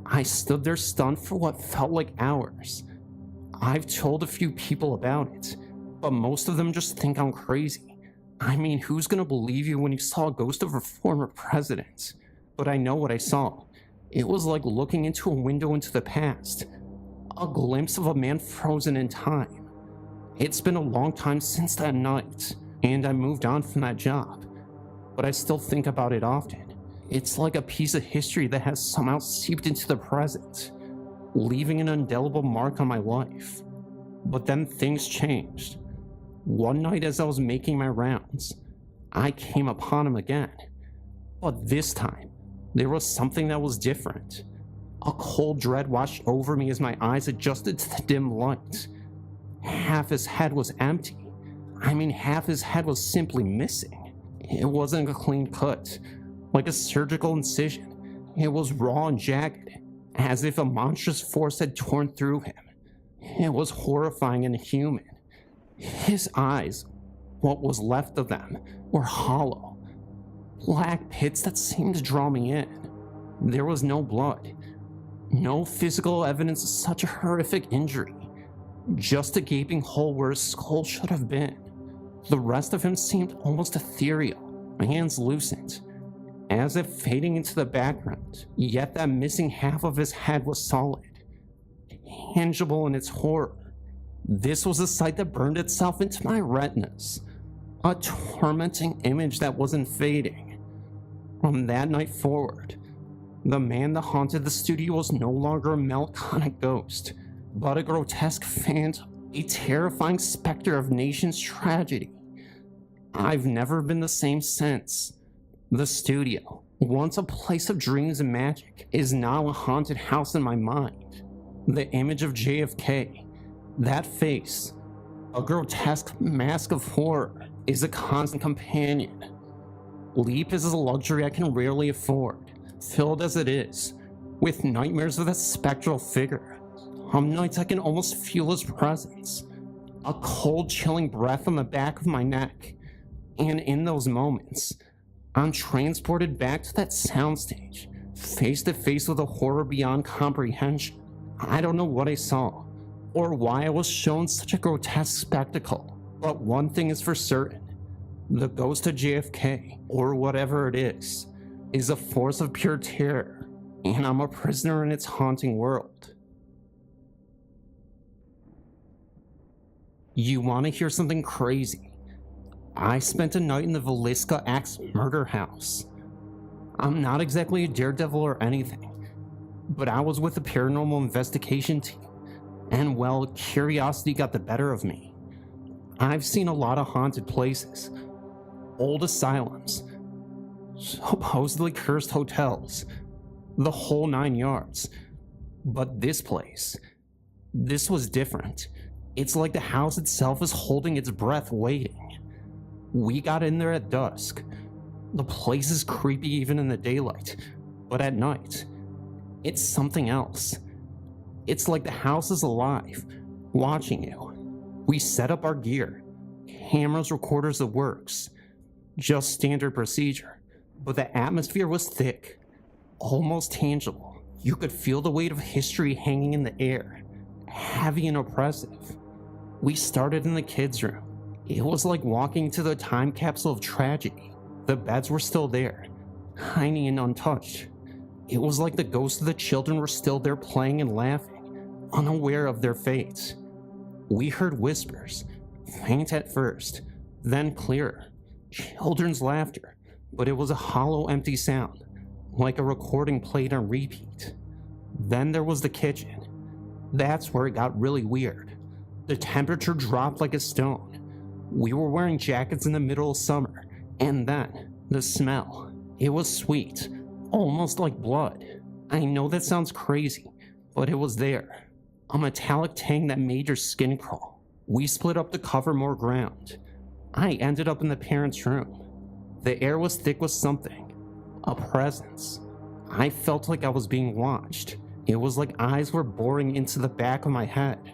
I stood there stunned for what felt like hours. I've told a few people about it, but most of them just think I'm crazy. I mean, who's gonna believe you when you saw a ghost of a former president? But I know what I saw. It was like looking into a window into the past. A glimpse of a man frozen in time. It's been a long time since that night, and I moved on from that job. But I still think about it often. It's like a piece of history that has somehow seeped into the present, leaving an indelible mark on my life. But then things changed. One night as I was making my rounds, I came upon him again. But this time, there was something that was different. A cold dread washed over me as my eyes adjusted to the dim light. Half his head was empty. I mean, half his head was simply missing. It wasn't a clean cut, like a surgical incision. It was raw and jagged, as if a monstrous force had torn through him. It was horrifying and inhuman. His eyes, what was left of them, were hollow. Black pits that seemed to draw me in. There was no blood. No physical evidence of such a horrific injury. Just a gaping hole where his skull should have been. The rest of him seemed almost ethereal, translucent, as if fading into the background. Yet that missing half of his head was solid, tangible in its horror. This was a sight that burned itself into my retinas, a tormenting image that wasn't fading. From that night forward, the man that haunted the studio was no longer a melancholic ghost, but a grotesque phantom, a terrifying specter of nation's tragedy. I've never been the same since. The studio, once a place of dreams and magic, is now a haunted house in my mind. The image of JFK, that face, a grotesque mask of horror, is a constant companion. Sleep is a luxury I can rarely afford, filled as it is, with nightmares of that spectral figure. Some nights I can almost feel his presence, a cold, chilling breath on the back of my neck, and in those moments, I'm transported back to that soundstage, face to face with a horror beyond comprehension. I don't know what I saw, or why I was shown such a grotesque spectacle, but one thing is for certain. The ghost of JFK, or whatever it is a force of pure terror, and I'm a prisoner in its haunting world. You want to hear something crazy? I spent a night in the Villisca Axe murder house. I'm not exactly a daredevil or anything, but I was with the paranormal investigation team, and well, curiosity got the better of me. I've seen a lot of haunted places, old asylums, supposedly cursed hotels, the whole 9 yards. But this place, this was different. It's like the house itself is holding its breath waiting. We got in there at dusk. The place is creepy even in the daylight, but at night, it's something else. It's like the house is alive, watching you. We set up our gear, cameras, recorders, the works. Just standard procedure, but the atmosphere was thick, almost tangible. You could feel the weight of history hanging in the air, heavy and oppressive. We started in the kids' room. It was like walking to the time capsule of tragedy. The beds were still there, tiny and untouched. It was like the ghosts of the children were still there playing and laughing, unaware of their fates. We heard whispers, faint at first, then clearer. Children's laughter, but it was a hollow, empty sound, like a recording played on repeat. Then there was the kitchen. That's where it got really weird. The temperature dropped like a stone. We were wearing jackets in the middle of summer, and then the smell. It was sweet, almost like blood. I know that sounds crazy, but it was there. A metallic tang that made your skin crawl. We split up to cover more ground. I ended up in the parents' room. The air was thick with something. A presence. I felt like I was being watched. It was like eyes were boring into the back of my head.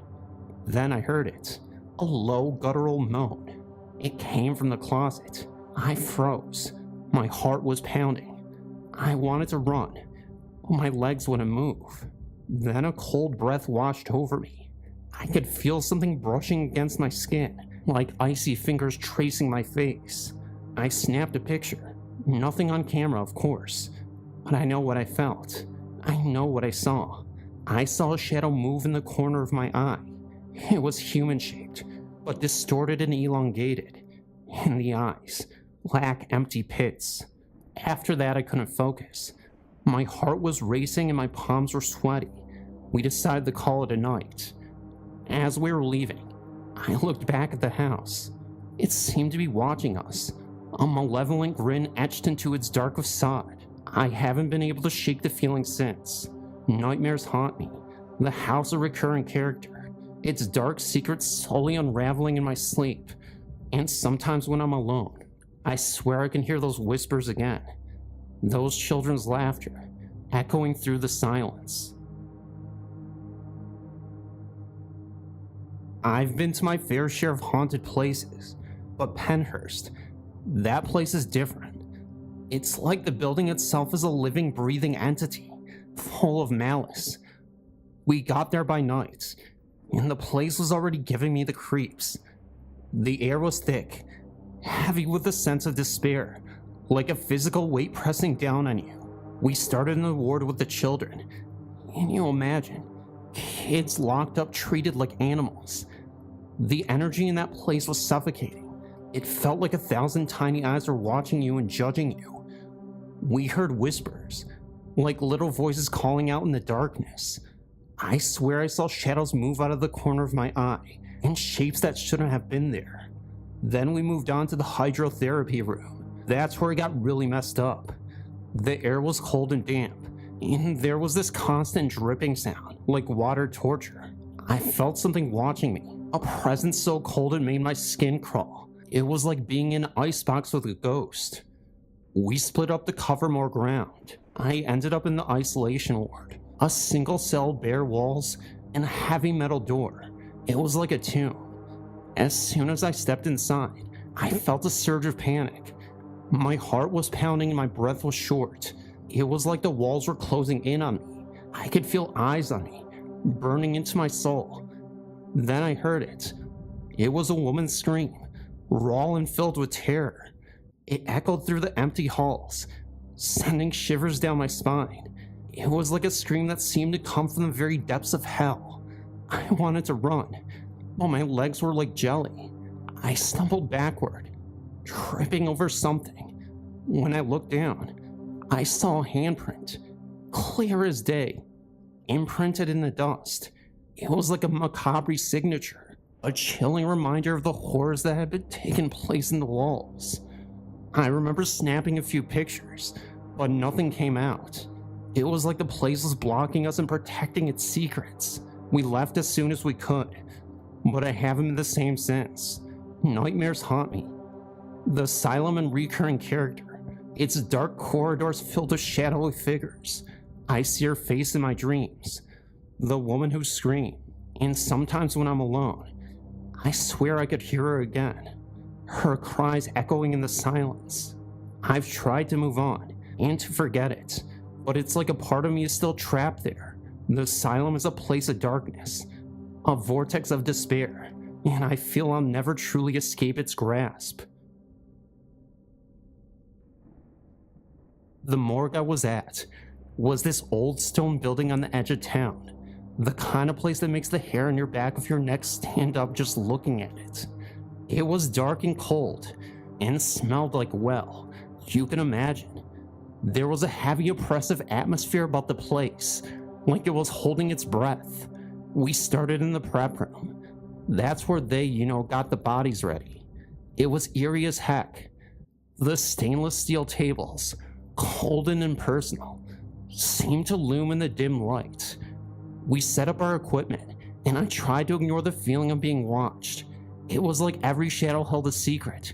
Then I heard it. A low, guttural moan. It came from the closet. I froze. My heart was pounding. I wanted to run, but my legs wouldn't move. Then a cold breath washed over me. I could feel something brushing against my skin, like icy fingers tracing my face. I snapped a picture. Nothing on camera, of course, but I know what I felt. I know what I saw. I saw a shadow move in the corner of my eye. It was human-shaped, but distorted and elongated. And the eyes, black, empty pits. After that, I couldn't focus. My heart was racing and my palms were sweaty. We decided to call it a night. As we were leaving, I looked back at the house. It seemed to be watching us, a malevolent grin etched into its dark facade. I haven't been able to shake the feeling since. Nightmares haunt me. The house a recurring character. Its dark secrets slowly unraveling in my sleep. And sometimes when I'm alone, I swear I can hear those whispers again. Those children's laughter, echoing through the silence. I've been to my fair share of haunted places, but Penhurst, that place is different. It's like the building itself is a living, breathing entity, full of malice. We got there by night, and the place was already giving me the creeps. The air was thick, heavy with a sense of despair, like a physical weight pressing down on you. We started in the ward with the children, and you imagine, kids locked up treated like animals. The energy in that place was suffocating. It felt like 1,000 tiny eyes were watching you and judging you. We heard whispers, like little voices calling out in the darkness. I swear I saw shadows move out of the corner of my eye, in shapes that shouldn't have been there. Then we moved on to the hydrotherapy room. That's where it got really messed up. The air was cold and damp, and there was this constant dripping sound, like water torture. I felt something watching me, a presence so cold it made my skin crawl. It was like being in an icebox with a ghost. We split up to cover more ground. I ended up in the isolation ward, a single cell, bare walls, and a heavy metal door. It was like a tomb. As soon as I stepped inside, I felt a surge of panic. My heart was pounding and my breath was short. It was like the walls were closing in on me. I could feel eyes on me, burning into my soul. Then I heard it. It was a woman's scream, raw and filled with terror. It echoed through the empty halls, sending shivers down my spine. It was like a scream that seemed to come from the very depths of hell. I wanted to run, but my legs were like jelly. I stumbled backward, tripping over something. When I looked down, I saw a handprint, clear as day, imprinted in the dust. It was like a macabre signature, a chilling reminder of the horrors that had been taking place in the walls. I remember snapping a few pictures, but nothing came out. It was like the place was blocking us and protecting its secrets. We left as soon as we could, but I haven't been the same since. Nightmares haunt me. The asylum and recurring character. Its dark corridors filled with shadowy figures. I see her face in my dreams. The woman who screamed, and sometimes when I'm alone, I swear I could hear her again. Her cries echoing in the silence. I've tried to move on and to forget it, but it's like a part of me is still trapped there. The asylum is a place of darkness, a vortex of despair, and I feel I'll never truly escape its grasp. The morgue I was at was this old stone building on the edge of town, the kind of place that makes the hair on your back of your neck stand up just looking at it. It was dark and cold, and smelled like, well, you can imagine. There was a heavy, oppressive atmosphere about the place, like it was holding its breath. We started in the prep room. That's where they, got the bodies ready. It was eerie as heck. The stainless steel tables, cold and impersonal, seemed to loom in the dim light. We set up our equipment, and I tried to ignore the feeling of being watched. It was like every shadow held a secret,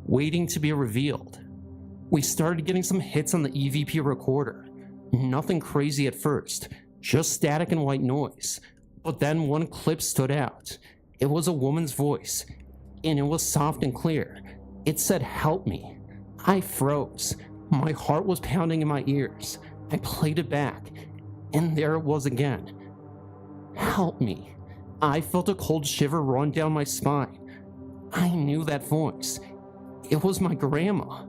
waiting to be revealed. We started getting some hits on the EVP recorder. Nothing crazy at first, just static and white noise. But then one clip stood out. It was a woman's voice, and it was soft and clear. It said, "Help me." I froze. My heart was pounding in my ears. I played it back, and there it was again. "Help me." I felt a cold shiver run down my spine. I knew that voice. It was my grandma.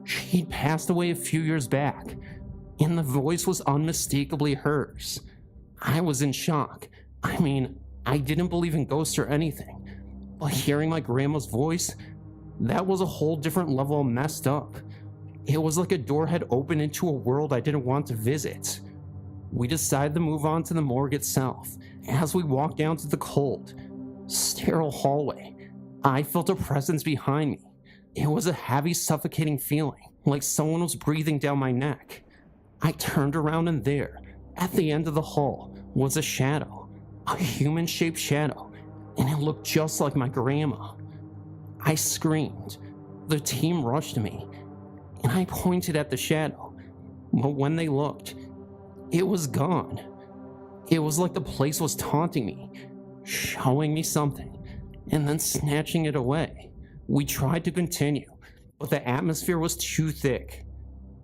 She'd passed away a few years back, and the voice was unmistakably hers. I was in shock. I didn't believe in ghosts or anything, but hearing my grandma's voice, that was a whole different level of messed up. It was like a door had opened into a world I didn't want to visit. We decided to move on to the morgue itself. As we walked down to the cold, sterile hallway, I felt a presence behind me. It was a heavy, suffocating feeling, like someone was breathing down my neck. I turned around, and there, at the end of the hall, was a shadow, a human-shaped shadow, and it looked just like my grandma. I screamed. The team rushed to me, and I pointed at the shadow, but when they looked, it was gone. It was like the place was taunting me, showing me something, and then snatching it away. We tried to continue, but the atmosphere was too thick.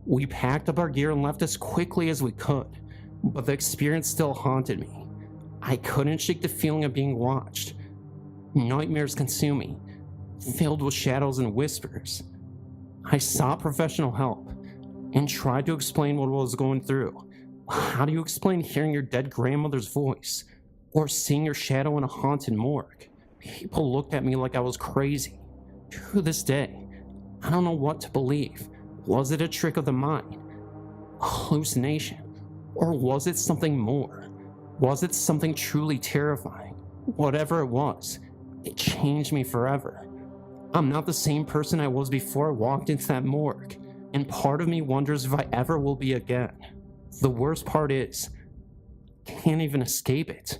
We packed up our gear and left as quickly as we could, but the experience still haunted me. I couldn't shake the feeling of being watched. Nightmares consumed me, filled with shadows and whispers. I sought professional help and tried to explain what I was going through. How do you explain hearing your dead grandmother's voice or seeing your shadow in a haunted morgue? People looked at me like I was crazy. To this day, I don't know what to believe. Was it a trick of the mind? A hallucination? Or was it something more? Was it something truly terrifying? Whatever it was, it changed me forever. I'm not the same person I was before I walked into that morgue, and part of me wonders if I ever will be again. The worst part is, I can't even escape it.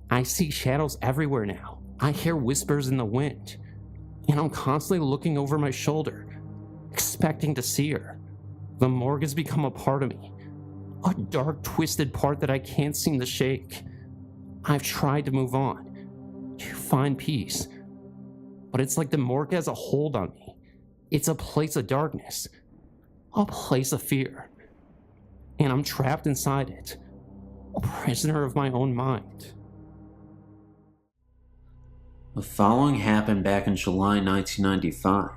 I see shadows everywhere now. I hear whispers in the wind, and I'm constantly looking over my shoulder, expecting to see her. The morgue has become a part of me, a dark, twisted part that I can't seem to shake. I've tried to move on, to find peace, but it's like the morgue has a hold on me. It's a place of darkness, a place of fear, and I'm trapped inside it, a prisoner of my own mind. The following happened back in July 1995.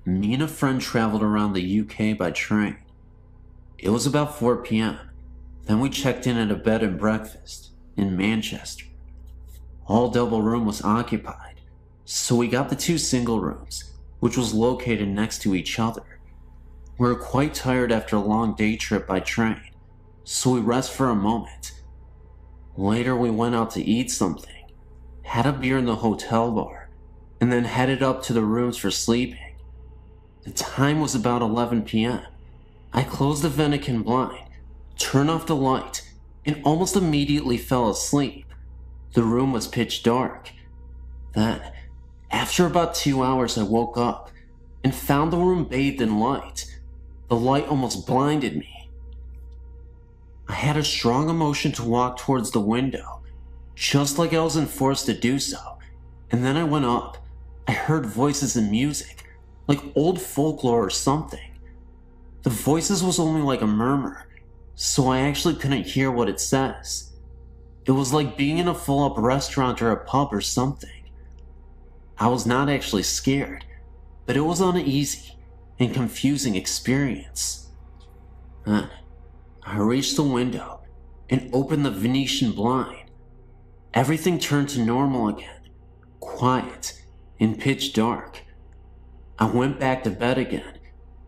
Me and a friend traveled around the UK by train. It was about 4 p.m. Then we checked in at a bed and breakfast in Manchester. All double room was occupied, so we got the 2 single rooms, which was located next to each other. We were quite tired after a long day trip by train, so we rest for a moment. Later we went out to eat something, had a beer in the hotel bar, and then headed up to the rooms for sleeping. The time was about 11 p.m. I closed the Vatican blind, turned off the light, and almost immediately fell asleep. The room was pitch dark. Then, after about 2 hours, I woke up and found the room bathed in light. The light almost blinded me. I had a strong emotion to walk towards the window, just like I was enforced to do so, and then I went up. I heard voices and music, like old folklore or something. The voices was only like a murmur, so I actually couldn't hear what it says. It was like being in a full-up restaurant or a pub or something. I was not actually scared, but it was an uneasy and confusing experience. Then, I reached the window and opened the Venetian blind. Everything turned to normal again, quiet and pitch dark. I went back to bed again,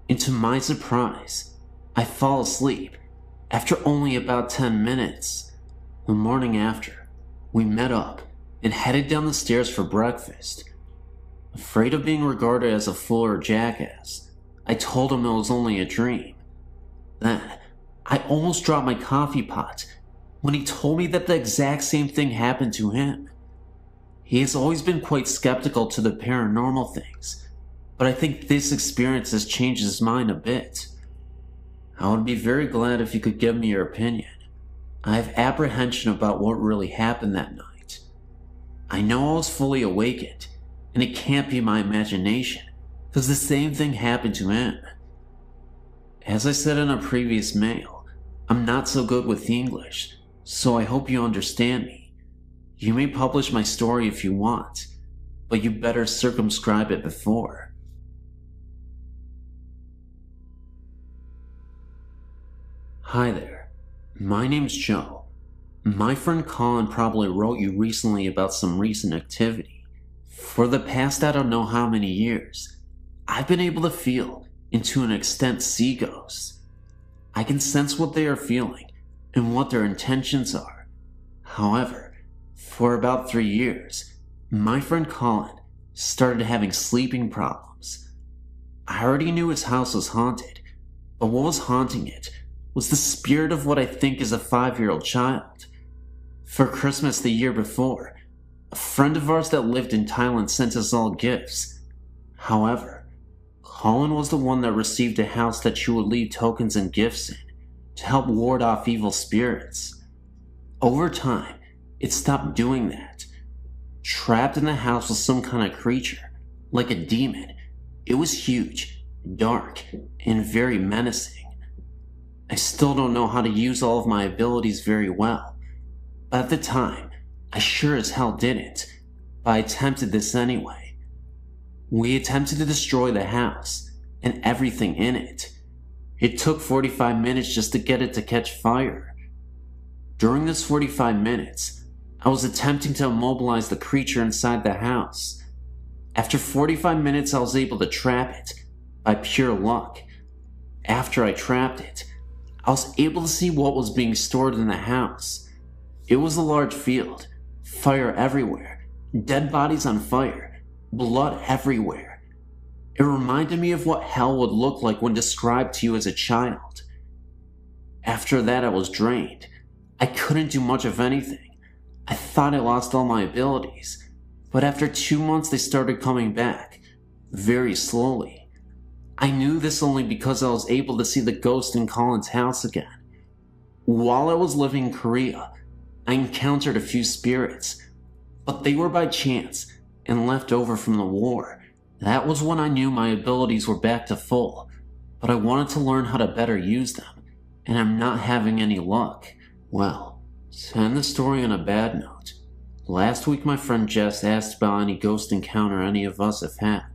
and to my surprise, I fell asleep after only about 10 minutes. The morning after, we met up and headed down the stairs for breakfast. Afraid of being regarded as a fool or jackass, I told him it was only a dream. Then, I almost dropped my coffee pot when he told me that the exact same thing happened to him. He has always been quite skeptical to the paranormal things, but I think this experience has changed his mind a bit. I would be very glad if you could give me your opinion. I have apprehension about what really happened that night. I know I was fully awakened, and it can't be my imagination, because the same thing happened to him. As I said in a previous mail, I'm not so good with English, so I hope you understand me. You may publish my story if you want, but you better circumscribe it before. Hi there, my name's Joe. My friend Colin probably wrote you recently about some recent activity. For the past I don't know how many years, I've been able to feel, and to an extent see ghosts. I can sense what they are feeling and what their intentions are. However, for about 3 years, my friend Colin started having sleeping problems. I already knew his house was haunted, but what was haunting it was the spirit of what I think is a 5-year-old child. For Christmas the year before, a friend of ours that lived in Thailand sent us all gifts. However, Colin was the one that received a house that you would leave tokens and gifts in to help ward off evil spirits. Over time, it stopped doing that. Trapped in the house was some kind of creature, like a demon. It was huge, dark, and very menacing. I still don't know how to use all of my abilities very well, but at the time, I sure as hell didn't, but I attempted this anyway. We attempted to destroy the house, and everything in it. It took 45 minutes just to get it to catch fire. During this 45 minutes, I was attempting to immobilize the creature inside the house. After 45 minutes, I was able to trap it, by pure luck. After I trapped it, I was able to see what was being stored in the house. It was a large field, fire everywhere, dead bodies on fire, blood everywhere. It reminded me of what hell would look like when described to you as a child. After that, I was drained. I couldn't do much of anything. I thought I lost all my abilities, but after 2 months they started coming back, very slowly. I knew this only because I was able to see the ghost in Colin's house again. While I was living in Korea, I encountered a few spirits, but they were by chance and left over from the war. That was when I knew my abilities were back to full, but I wanted to learn how to better use them, and I'm not having any luck. Well, to end the story on a bad note, last week my friend Jess asked about any ghost encounter any of us have had.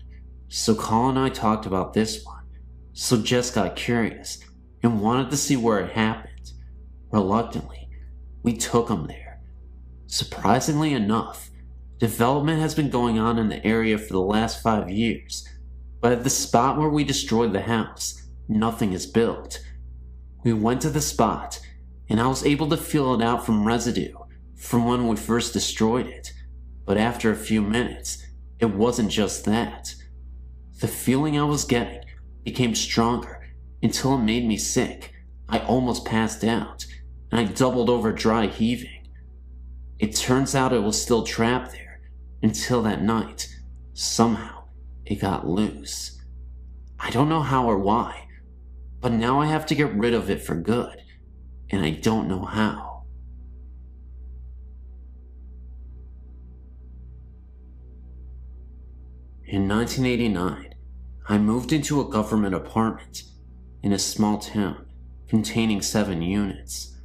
So Colin and I talked about this one. So Jess got curious and wanted to see where it happened. Reluctantly, we took him there. Surprisingly enough, development has been going on in the area for the last 5 years, but at the spot where we destroyed the house, nothing is built. We went to the spot, and I was able to feel it out from residue from when we first destroyed it, but after a few minutes, it wasn't just that. The feeling I was getting became stronger until it made me sick. I almost passed out, and I doubled over dry heaving. It turns out it was still trapped there until that night. Somehow, it got loose. I don't know how or why, but now I have to get rid of it for good, and I don't know how. In 1989, I moved into a government apartment in a small town containing 7 units.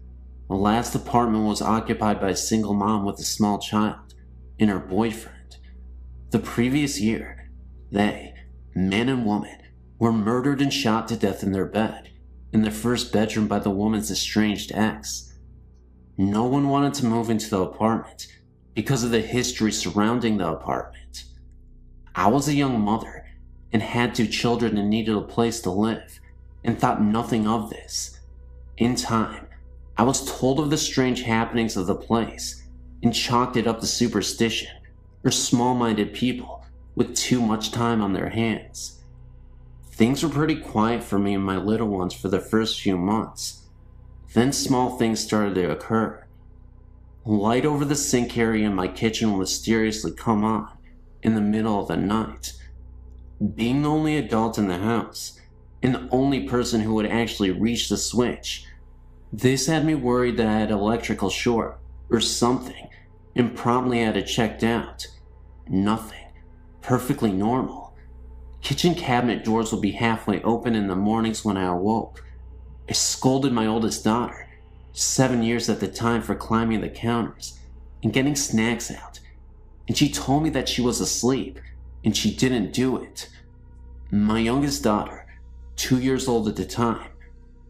The last apartment was occupied by a single mom with a small child and her boyfriend. The previous year, they, man and woman, were murdered and shot to death in their bed, in their first bedroom by the woman's estranged ex. No one wanted to move into the apartment because of the history surrounding the apartment. I was a young mother and had 2 children and needed a place to live, and thought nothing of this. In time, I was told of the strange happenings of the place and chalked it up to superstition or small-minded people with too much time on their hands. Things were pretty quiet for me and my little ones for the first few months. Then small things started to occur. Light over the sink area in my kitchen will mysteriously come on in the middle of the night. Being the only adult in the house, and the only person who would actually reach the switch, this had me worried that I had electrical short or something, and promptly had it checked out. Nothing. Perfectly normal. Kitchen cabinet doors would be halfway open in the mornings when I awoke. I scolded my oldest daughter, 7 years at the time, for climbing the counters and getting snacks out, and she told me that she was asleep and she didn't do it. My youngest daughter, 2 years old at the time,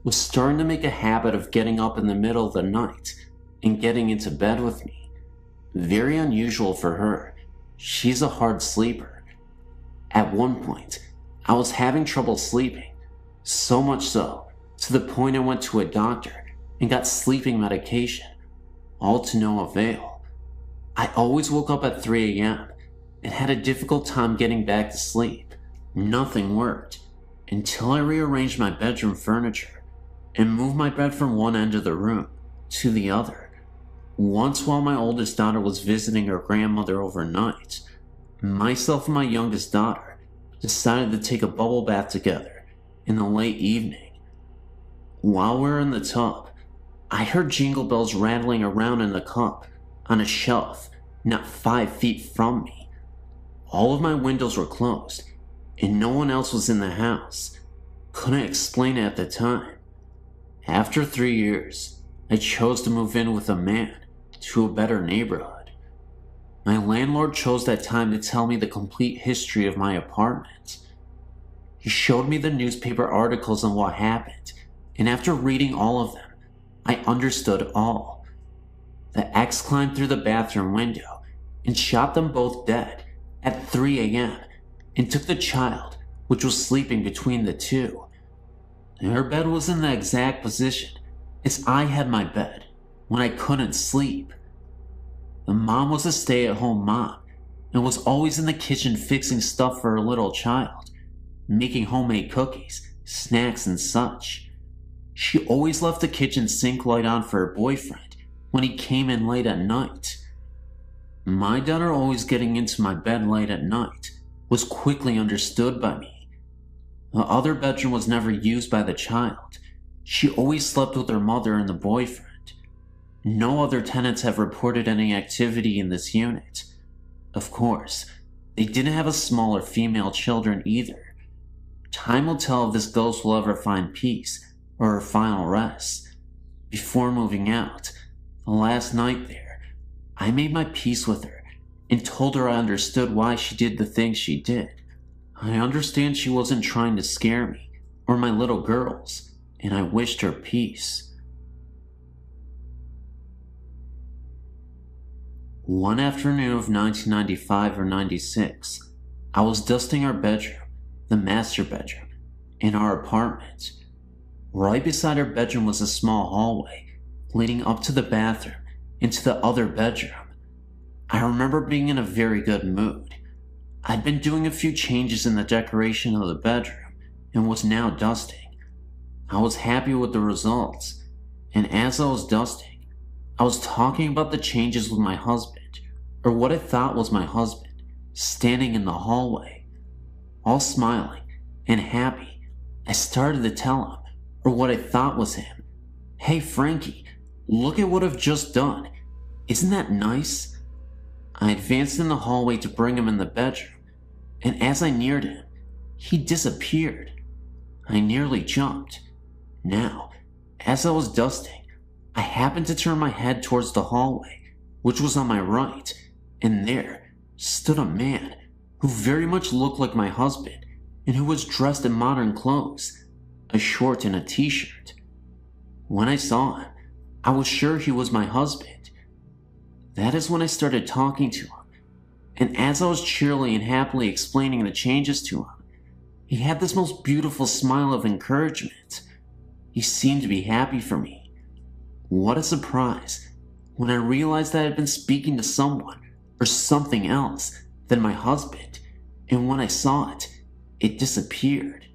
was starting to make a habit of getting up in the middle of the night and getting into bed with me. Very unusual for her. She's a hard sleeper. At one point, I was having trouble sleeping, so much so, to the point I went to a doctor and got sleeping medication, all to no avail. I always woke up at 3 a.m. and had a difficult time getting back to sleep. Nothing worked until I rearranged my bedroom furniture and moved my bed from one end of the room to the other. Once, while my oldest daughter was visiting her grandmother overnight, myself and my youngest daughter decided to take a bubble bath together in the late evening. While we were in the tub, I heard jingle bells rattling around in the cup on a shelf not 5 feet from me. All of my windows were closed, and no one else was in the house. Couldn't explain it at the time. After 3 years, I chose to move in with a man to a better neighborhood. My landlord chose that time to tell me the complete history of my apartment. He showed me the newspaper articles on what happened, and after reading all of them, I understood all. The ex climbed through the bathroom window and shot them both dead at 3 a.m. and took the child, which was sleeping between the two. Her bed was in the exact position as I had my bed when I couldn't sleep. The mom was a stay-at-home mom and was always in the kitchen fixing stuff for her little child, making homemade cookies, snacks, and such. She always left the kitchen sink light on for her boyfriend when he came in late at night. My daughter always getting into my bed late at night was quickly understood by me. The other bedroom was never used by the child. She always slept with her mother and the boyfriend. No other tenants have reported any activity in this unit. Of course, they didn't have a smaller female children either. Time will tell if this ghost will ever find peace or her final rest. Before moving out, the last night there, I made my peace with her and told her I understood why she did the things she did. I understand she wasn't trying to scare me or my little girls, and I wished her peace. One afternoon of 1995 or 96, I was dusting our bedroom, the master bedroom, in our apartment. Right beside our bedroom was a small hallway leading up to the bathroom into the other bedroom. I remember being in a very good mood. I'd been doing a few changes in the decoration of the bedroom and was now dusting. I was happy with the results, and as I was dusting, I was talking about the changes with my husband, or what I thought was my husband, standing in the hallway. All smiling and happy, I started to tell him, or what I thought was him, "Hey Frankie, look at what I've just done. Isn't that nice?" I advanced in the hallway to bring him in the bedroom, and as I neared him, he disappeared. I nearly jumped. Now, as I was dusting, I happened to turn my head towards the hallway, which was on my right, and there stood a man who very much looked like my husband and who was dressed in modern clothes, a short and a t-shirt. When I saw him, I was sure he was my husband. That is when I started talking to him, and as I was cheerily and happily explaining the changes to him, he had this most beautiful smile of encouragement. He seemed to be happy for me. What a surprise when I realized that I had been speaking to someone or something else than my husband, and when I saw it, it disappeared.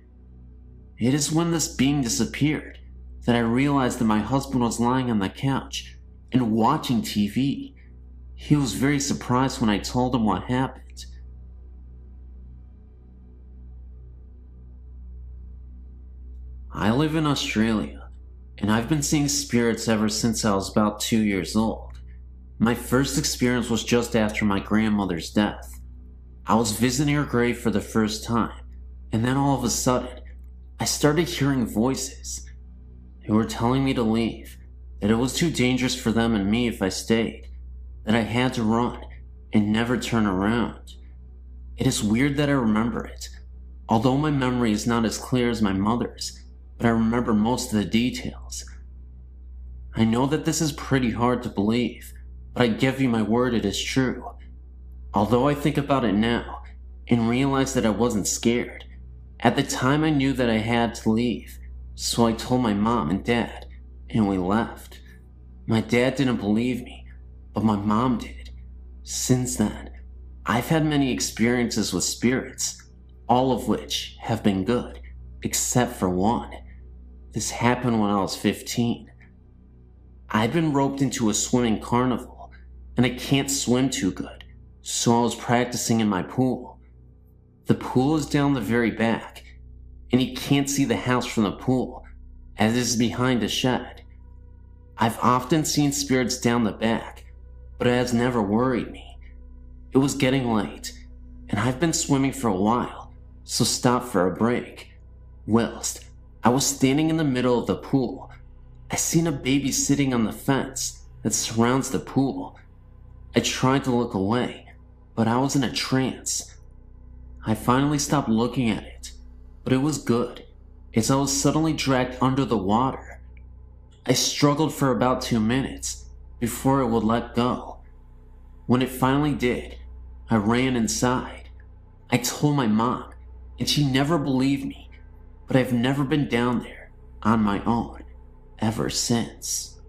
It is when this being disappeared that I realized that my husband was lying on the couch and watching TV. He was very surprised when I told him what happened. I live in Australia, and I've been seeing spirits ever since I was about 2 years old. My first experience was just after my grandmother's death. I was visiting her grave for the first time, and then all of a sudden, I started hearing voices. They were telling me to leave, that it was too dangerous for them and me if I stayed, that I had to run and never turn around. It is weird that I remember it, although my memory is not as clear as my mother's, but I remember most of the details. I know that this is pretty hard to believe, but I give you my word it is true. Although I think about it now and realize that I wasn't scared, at the time I knew that I had to leave, so I told my mom and dad, and we left. My dad didn't believe me, but my mom did. Since then, I've had many experiences with spirits, all of which have been good, except for one. This happened when I was 15. I'd been roped into a swimming carnival, and I can't swim too good, so I was practicing in my pool. The pool is down the very back, and you can't see the house from the pool, as it is behind a shed. I've often seen spirits down the back, but it has never worried me. It was getting late, and I've been swimming for a while, so stopped for a break. Whilst I was standing in the middle of the pool, I seen a baby sitting on the fence that surrounds the pool. I tried to look away, but I was in a trance. I finally stopped looking at it, but it was good, as I was suddenly dragged under the water. I struggled for about 2 minutes before it would let go. When it finally did, I ran inside. I told my mom, and she never believed me, but I've never been down there on my own ever since.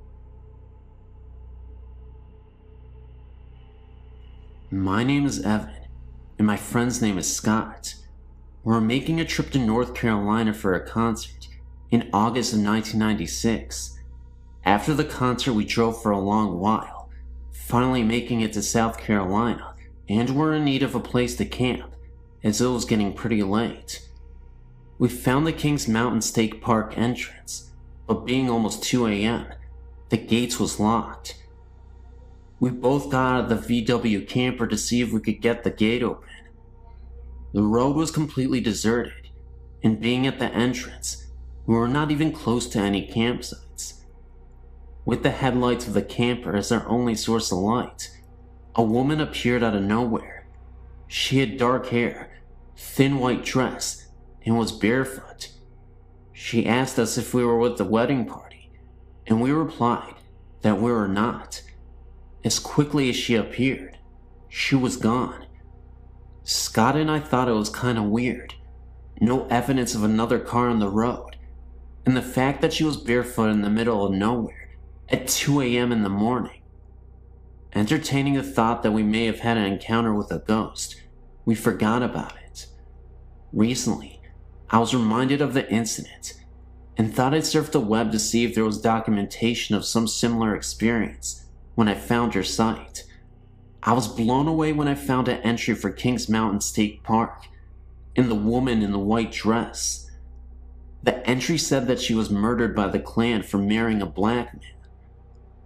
My name is Evan, and my friend's name is Scott. We're making a trip to North Carolina for a concert in August of 1996. After the concert, we drove for a long while, finally making it to South Carolina, and were in need of a place to camp, as it was getting pretty late. We found the Kings Mountain State Park entrance, but being almost 2 a.m., the gates was locked. We both got out of the VW camper to see if we could get the gate open. The road was completely deserted, and being at the entrance, we were not even close to any campsites. With the headlights of the camper as our only source of light, a woman appeared out of nowhere. She had dark hair, thin white dress, and was barefoot. She asked us if we were with the wedding party, and we replied that we were not. As quickly as she appeared, she was gone. Scott and I thought it was kind of weird. No evidence of another car on the road, and the fact that she was barefoot in the middle of nowhere at 2 a.m. in the morning. Entertaining the thought that we may have had an encounter with a ghost, we forgot about it. Recently, I was reminded of the incident and thought I'd surf the web to see if there was documentation of some similar experience when I found your site. I was blown away when I found an entry for Kings Mountain State Park and the woman in the white dress. The entry said that she was murdered by the Klan for marrying a black man.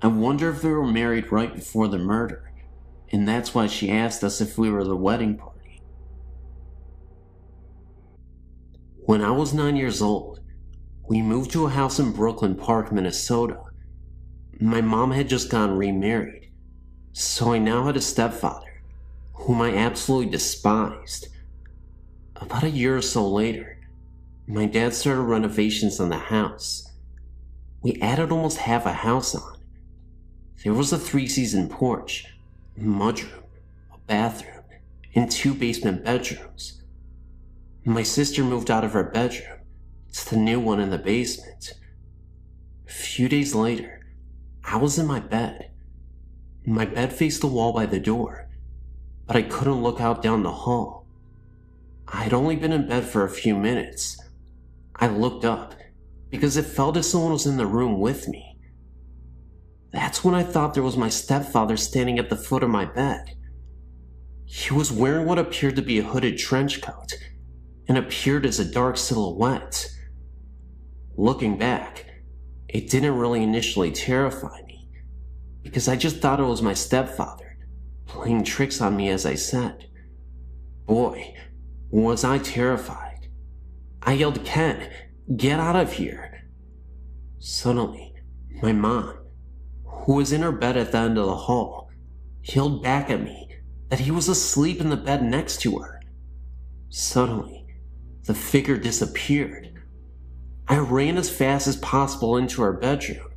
I wonder if they were married right before the murder, and that's why she asked us if we were the wedding party. When I was 9 years old, we moved to a house in Brooklyn Park, Minnesota. My mom had just gotten remarried, so I now had a stepfather, whom I absolutely despised. About a year or so later, my dad started renovations on the house. We added almost half a house on. There was a 3-season porch, mudroom, a bathroom, and 2 basement bedrooms. My sister moved out of her bedroom to the new one in the basement. A few days later, I was in my bed. My bed faced the wall by the door, but I couldn't look out down the hall. I had only been in bed for a few minutes. I looked up because it felt as someone was in the room with me. That's when I thought there was my stepfather standing at the foot of my bed. He was wearing what appeared to be a hooded trench coat and appeared as a dark silhouette. Looking back, it didn't really initially terrify me because I just thought it was my stepfather playing tricks on me, as I said. Boy, was I terrified. I yelled, "Ken, get out of here." Suddenly, my mom, who was in her bed at the end of the hall, yelled back at me that he was asleep in the bed next to her. Suddenly, the figure disappeared. I ran as fast as possible into her bedroom.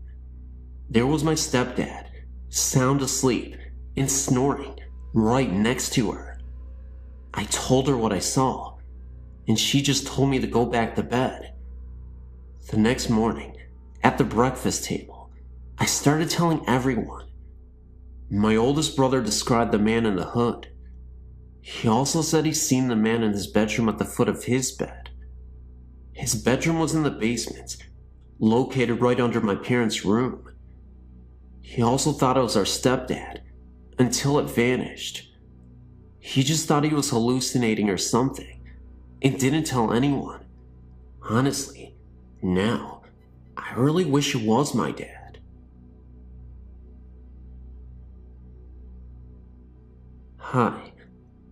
There was my stepdad, sound asleep and snoring right next to her. I told her what I saw, and she just told me to go back to bed. The next morning, at the breakfast table, I started telling everyone. My oldest brother described the man in the hood. He also said he'd seen the man in his bedroom at the foot of his bed. His bedroom was in the basement, located right under my parents' room. He also thought it was our stepdad, until it vanished. He just thought he was hallucinating or something, and didn't tell anyone. Honestly, now, I really wish it was my dad. Hi,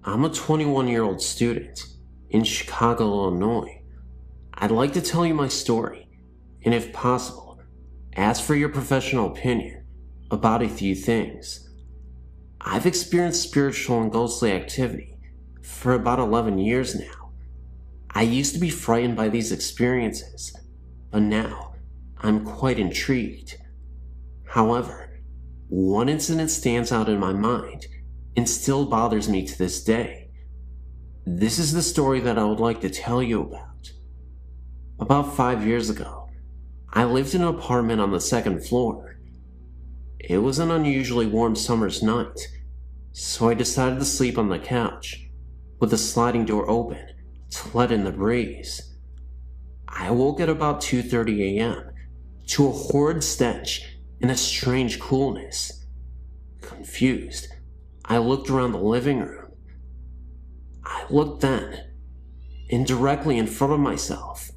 I'm a 21-year-old student in Chicago, Illinois. I'd like to tell you my story, and if possible, ask for your professional opinion about a few things. I've experienced spiritual and ghostly activity for about 11 years now. I used to be frightened by these experiences, but now I'm quite intrigued. However, one incident stands out in my mind and still bothers me to this day. This is the story that I would like to tell you about. About 5 years ago, I lived in an apartment on the 2nd floor. It was an unusually warm summer's night, so I decided to sleep on the couch, with the sliding door open to let in the breeze. I woke at about 2:30 a.m. to a horrid stench and a strange coolness. Confused, I looked around the living room. I looked then, and directly in front of myself,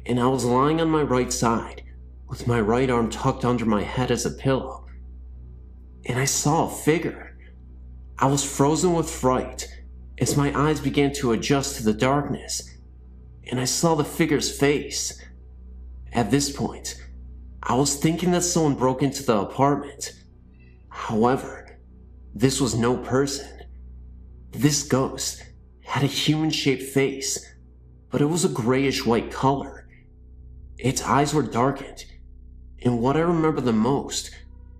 and I was lying on my right side, with my right arm tucked under my head as a pillow. And I saw a figure. I was frozen with fright as my eyes began to adjust to the darkness, and I saw the figure's face. At this point, I was thinking that someone broke into the apartment. However, this was no person. This ghost had a human-shaped face, but it was a grayish-white color. Its eyes were darkened, and what I remember the most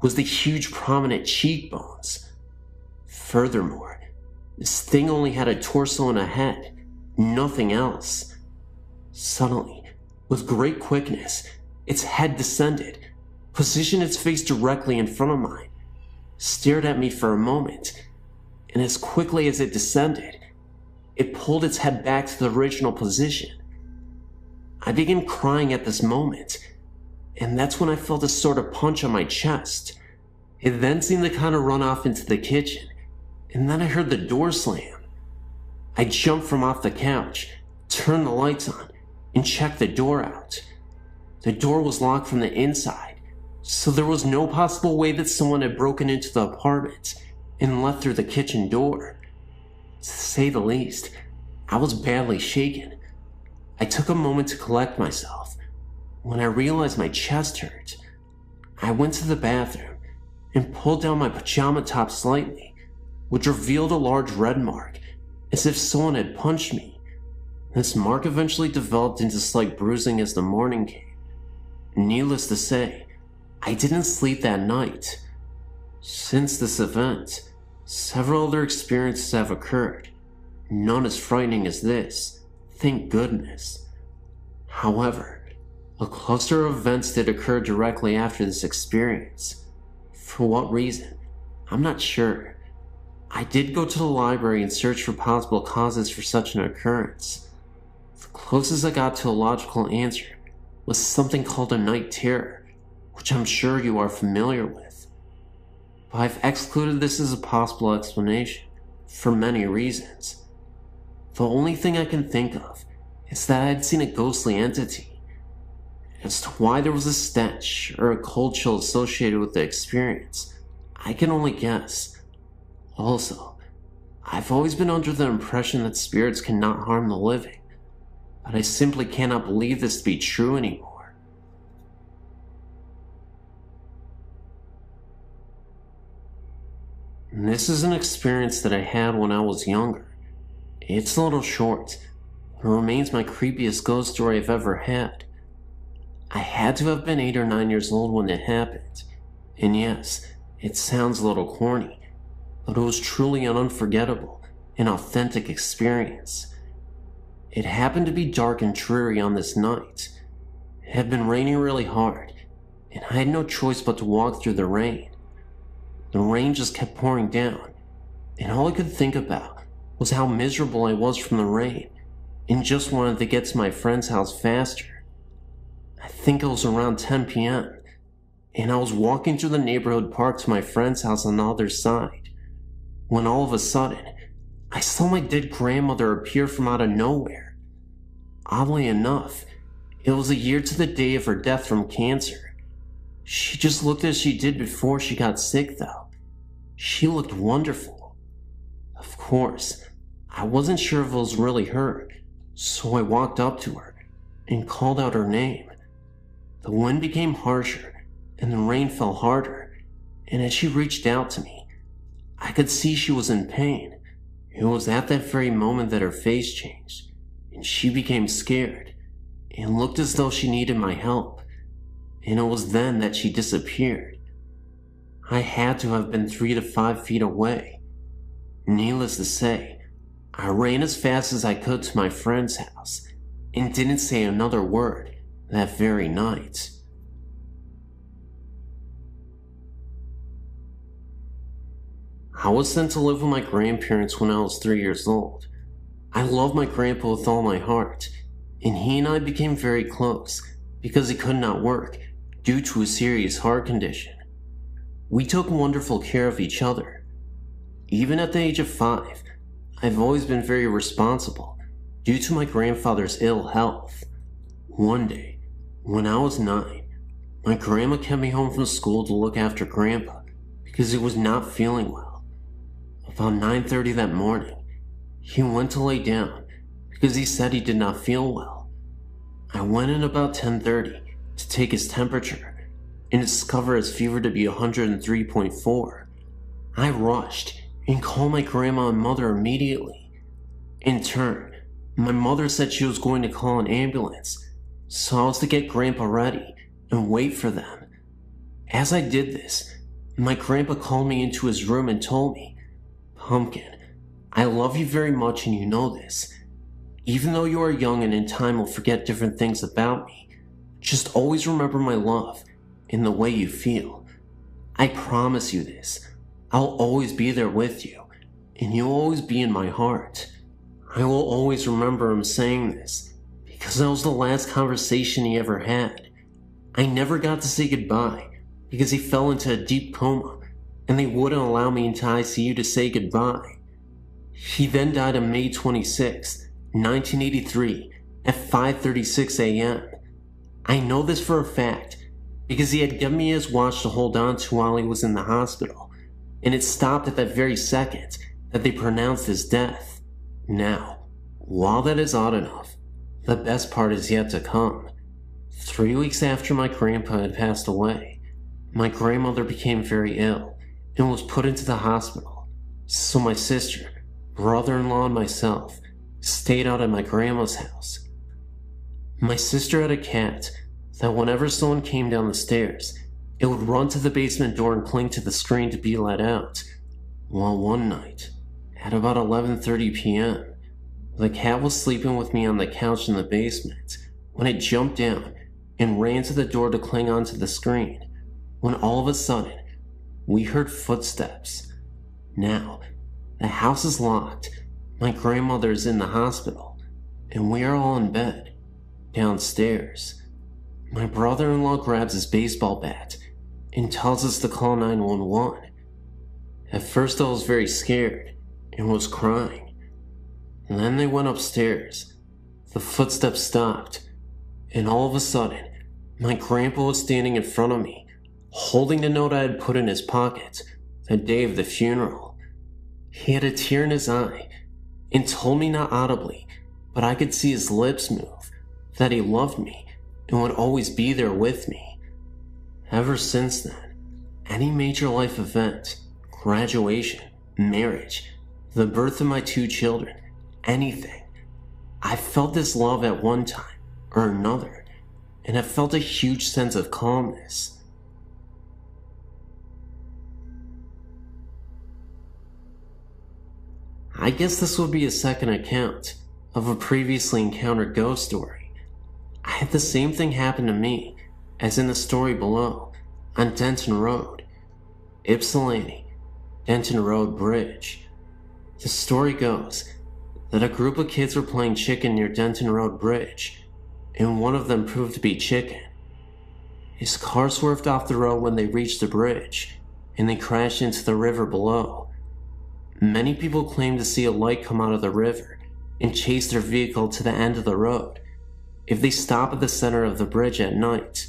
was the huge prominent cheekbones. Furthermore, this thing only had a torso and a head, nothing else. Suddenly, with great quickness, its head descended, positioned its face directly in front of mine, stared at me for a moment, and as quickly as it descended, it pulled its head back to the original position. I began crying at this moment, and that's when I felt a sort of punch on my chest. It then seemed to kind of run off into the kitchen, and then I heard the door slam. I jumped from off the couch, turned the lights on, and checked the door out. The door was locked from the inside, so there was no possible way that someone had broken into the apartment and left through the kitchen door. To say the least, I was badly shaken. I took a moment to collect myself. When I realized my chest hurt, I went to the bathroom and pulled down my pajama top slightly, which revealed a large red mark, as if someone had punched me. This mark eventually developed into slight bruising as the morning came. Needless to say, I didn't sleep that night. Since this event, several other experiences have occurred, none as frightening as this, thank goodness. However, a cluster of events did occur directly after this experience. For what reason? I'm not sure. I did go to the library and search for possible causes for such an occurrence. The closest I got to a logical answer was something called a night terror, which I'm sure you are familiar with. But I've excluded this as a possible explanation, for many reasons. The only thing I can think of is that I had seen a ghostly entity. As to why there was a stench or a cold chill associated with the experience, I can only guess. Also, I've always been under the impression that spirits cannot harm the living, but I simply cannot believe this to be true anymore. And this is an experience that I had when I was younger. It's a little short, but it remains my creepiest ghost story I've ever had. I had to have been 8 or 9 years old when it happened, and yes, it sounds a little corny, but it was truly an unforgettable and authentic experience. It happened to be dark and dreary on this night. It had been raining really hard, and I had no choice but to walk through the rain. The rain just kept pouring down, and all I could think about was how miserable I was from the rain, and just wanted to get to my friend's house faster. I think it was around 10 p.m., and I was walking through the neighborhood park to my friend's house on the other side, when all of a sudden, I saw my dead grandmother appear from out of nowhere. Oddly enough, it was a year to the day of her death from cancer. She just looked as she did before she got sick, though. She looked wonderful. Of course, I wasn't sure if it was really her, so I walked up to her and called out her name. The wind became harsher and the rain fell harder, and as she reached out to me, I could see she was in pain. It was at that very moment that her face changed, and she became scared, and looked as though she needed my help, and it was then that she disappeared. I had to have been 3 to 5 feet away. Needless to say, I ran as fast as I could to my friend's house, and didn't say another word that very night. I was sent to live with my grandparents when I was 3 years old. I loved my grandpa with all my heart, and he and I became very close because he could not work due to a serious heart condition. We took wonderful care of each other. Even at the age of 5, I've always been very responsible due to my grandfather's ill health. One day, when I was 9, my grandma kept me home from school to look after Grandpa because he was not feeling well. About 9:30 that morning, he went to lay down because he said he did not feel well. I went in about 10:30 to take his temperature and discovered his fever to be 103.4. I rushed and called my grandma and mother immediately. In turn, my mother said she was going to call an ambulance, so I was to get Grandpa ready and wait for them. As I did this, my grandpa called me into his room and told me, "Pumpkin, I love you very much and you know this. Even though you are young and in time will forget different things about me, just always remember my love and the way you feel. I promise you this. I'll always be there with you, and you'll always be in my heart." I will always remember him saying this, because that was the last conversation he ever had. I never got to say goodbye, because he fell into a deep coma, and they wouldn't allow me into ICU to say goodbye. He then died on May 26, 1983, at 5:36 a.m. I know this for a fact, because he had given me his watch to hold on to while he was in the hospital, and it stopped at that very second that they pronounced his death. Now, while that is odd enough, the best part is yet to come. 3 weeks after my grandpa had passed away, my grandmother became very ill and was put into the hospital. So my sister, brother-in-law, and myself stayed out at my grandma's house. My sister had a cat that whenever someone came down the stairs, it would run to the basement door and cling to the screen to be let out. Well, one night, at about 11:30 p.m., the cat was sleeping with me on the couch in the basement when it jumped down and ran to the door to cling onto the screen, when all of a sudden, we heard footsteps. Now, the house is locked, my grandmother is in the hospital, and we are all in bed, downstairs. My brother-in-law grabs his baseball bat and tells us to call 911. At first I was very scared and was crying. And then they went upstairs. The footsteps stopped, and all of a sudden, my grandpa was standing in front of me, holding the note I had put in his pocket the day of the funeral. He had a tear in his eye and told me not audibly, but I could see his lips move, that he loved me and would always be there with me. Ever since then, any major life event, graduation, marriage, the birth of my 2 children, anything, I felt this love at one time or another, and I felt a huge sense of calmness. I guess this would be a second account of a previously encountered ghost story. I had the same thing happen to me as in the story below on Denton Road, Ypsilanti, Denton Road Bridge. The story goes that a group of kids were playing chicken near Denton Road Bridge, and one of them proved to be Chicken. His car swerved off the road when they reached the bridge, and they crashed into the river below. Many people claim to see a light come out of the river and chase their vehicle to the end of the road if they stop at the center of the bridge at night.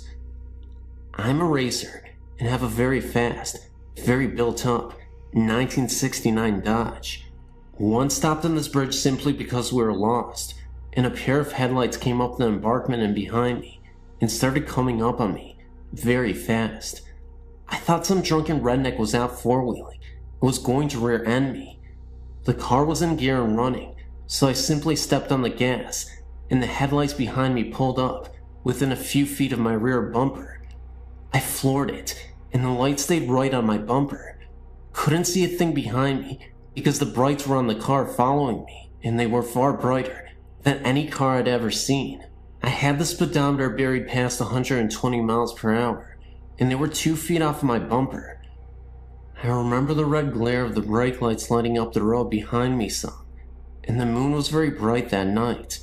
I'm a racer and have a very fast, very built up 1969 Dodge. One stopped on this bridge simply because we were lost, and a pair of headlights came up the embankment and behind me and started coming up on me very fast. I thought some drunken redneck was out four-wheeling and was going to rear-end me. The car was in gear and running, so I simply stepped on the gas, and the headlights behind me pulled up within a few feet of my rear bumper. I floored it, and the light stayed right on my bumper. Couldn't see a thing behind me because the brights were on the car following me, and they were far brighter than any car I'd ever seen. I had the speedometer buried past 120 miles per hour, and they were 2 feet off of my bumper. I remember the red glare of the brake lights lighting up the road behind me some, and the moon was very bright that night,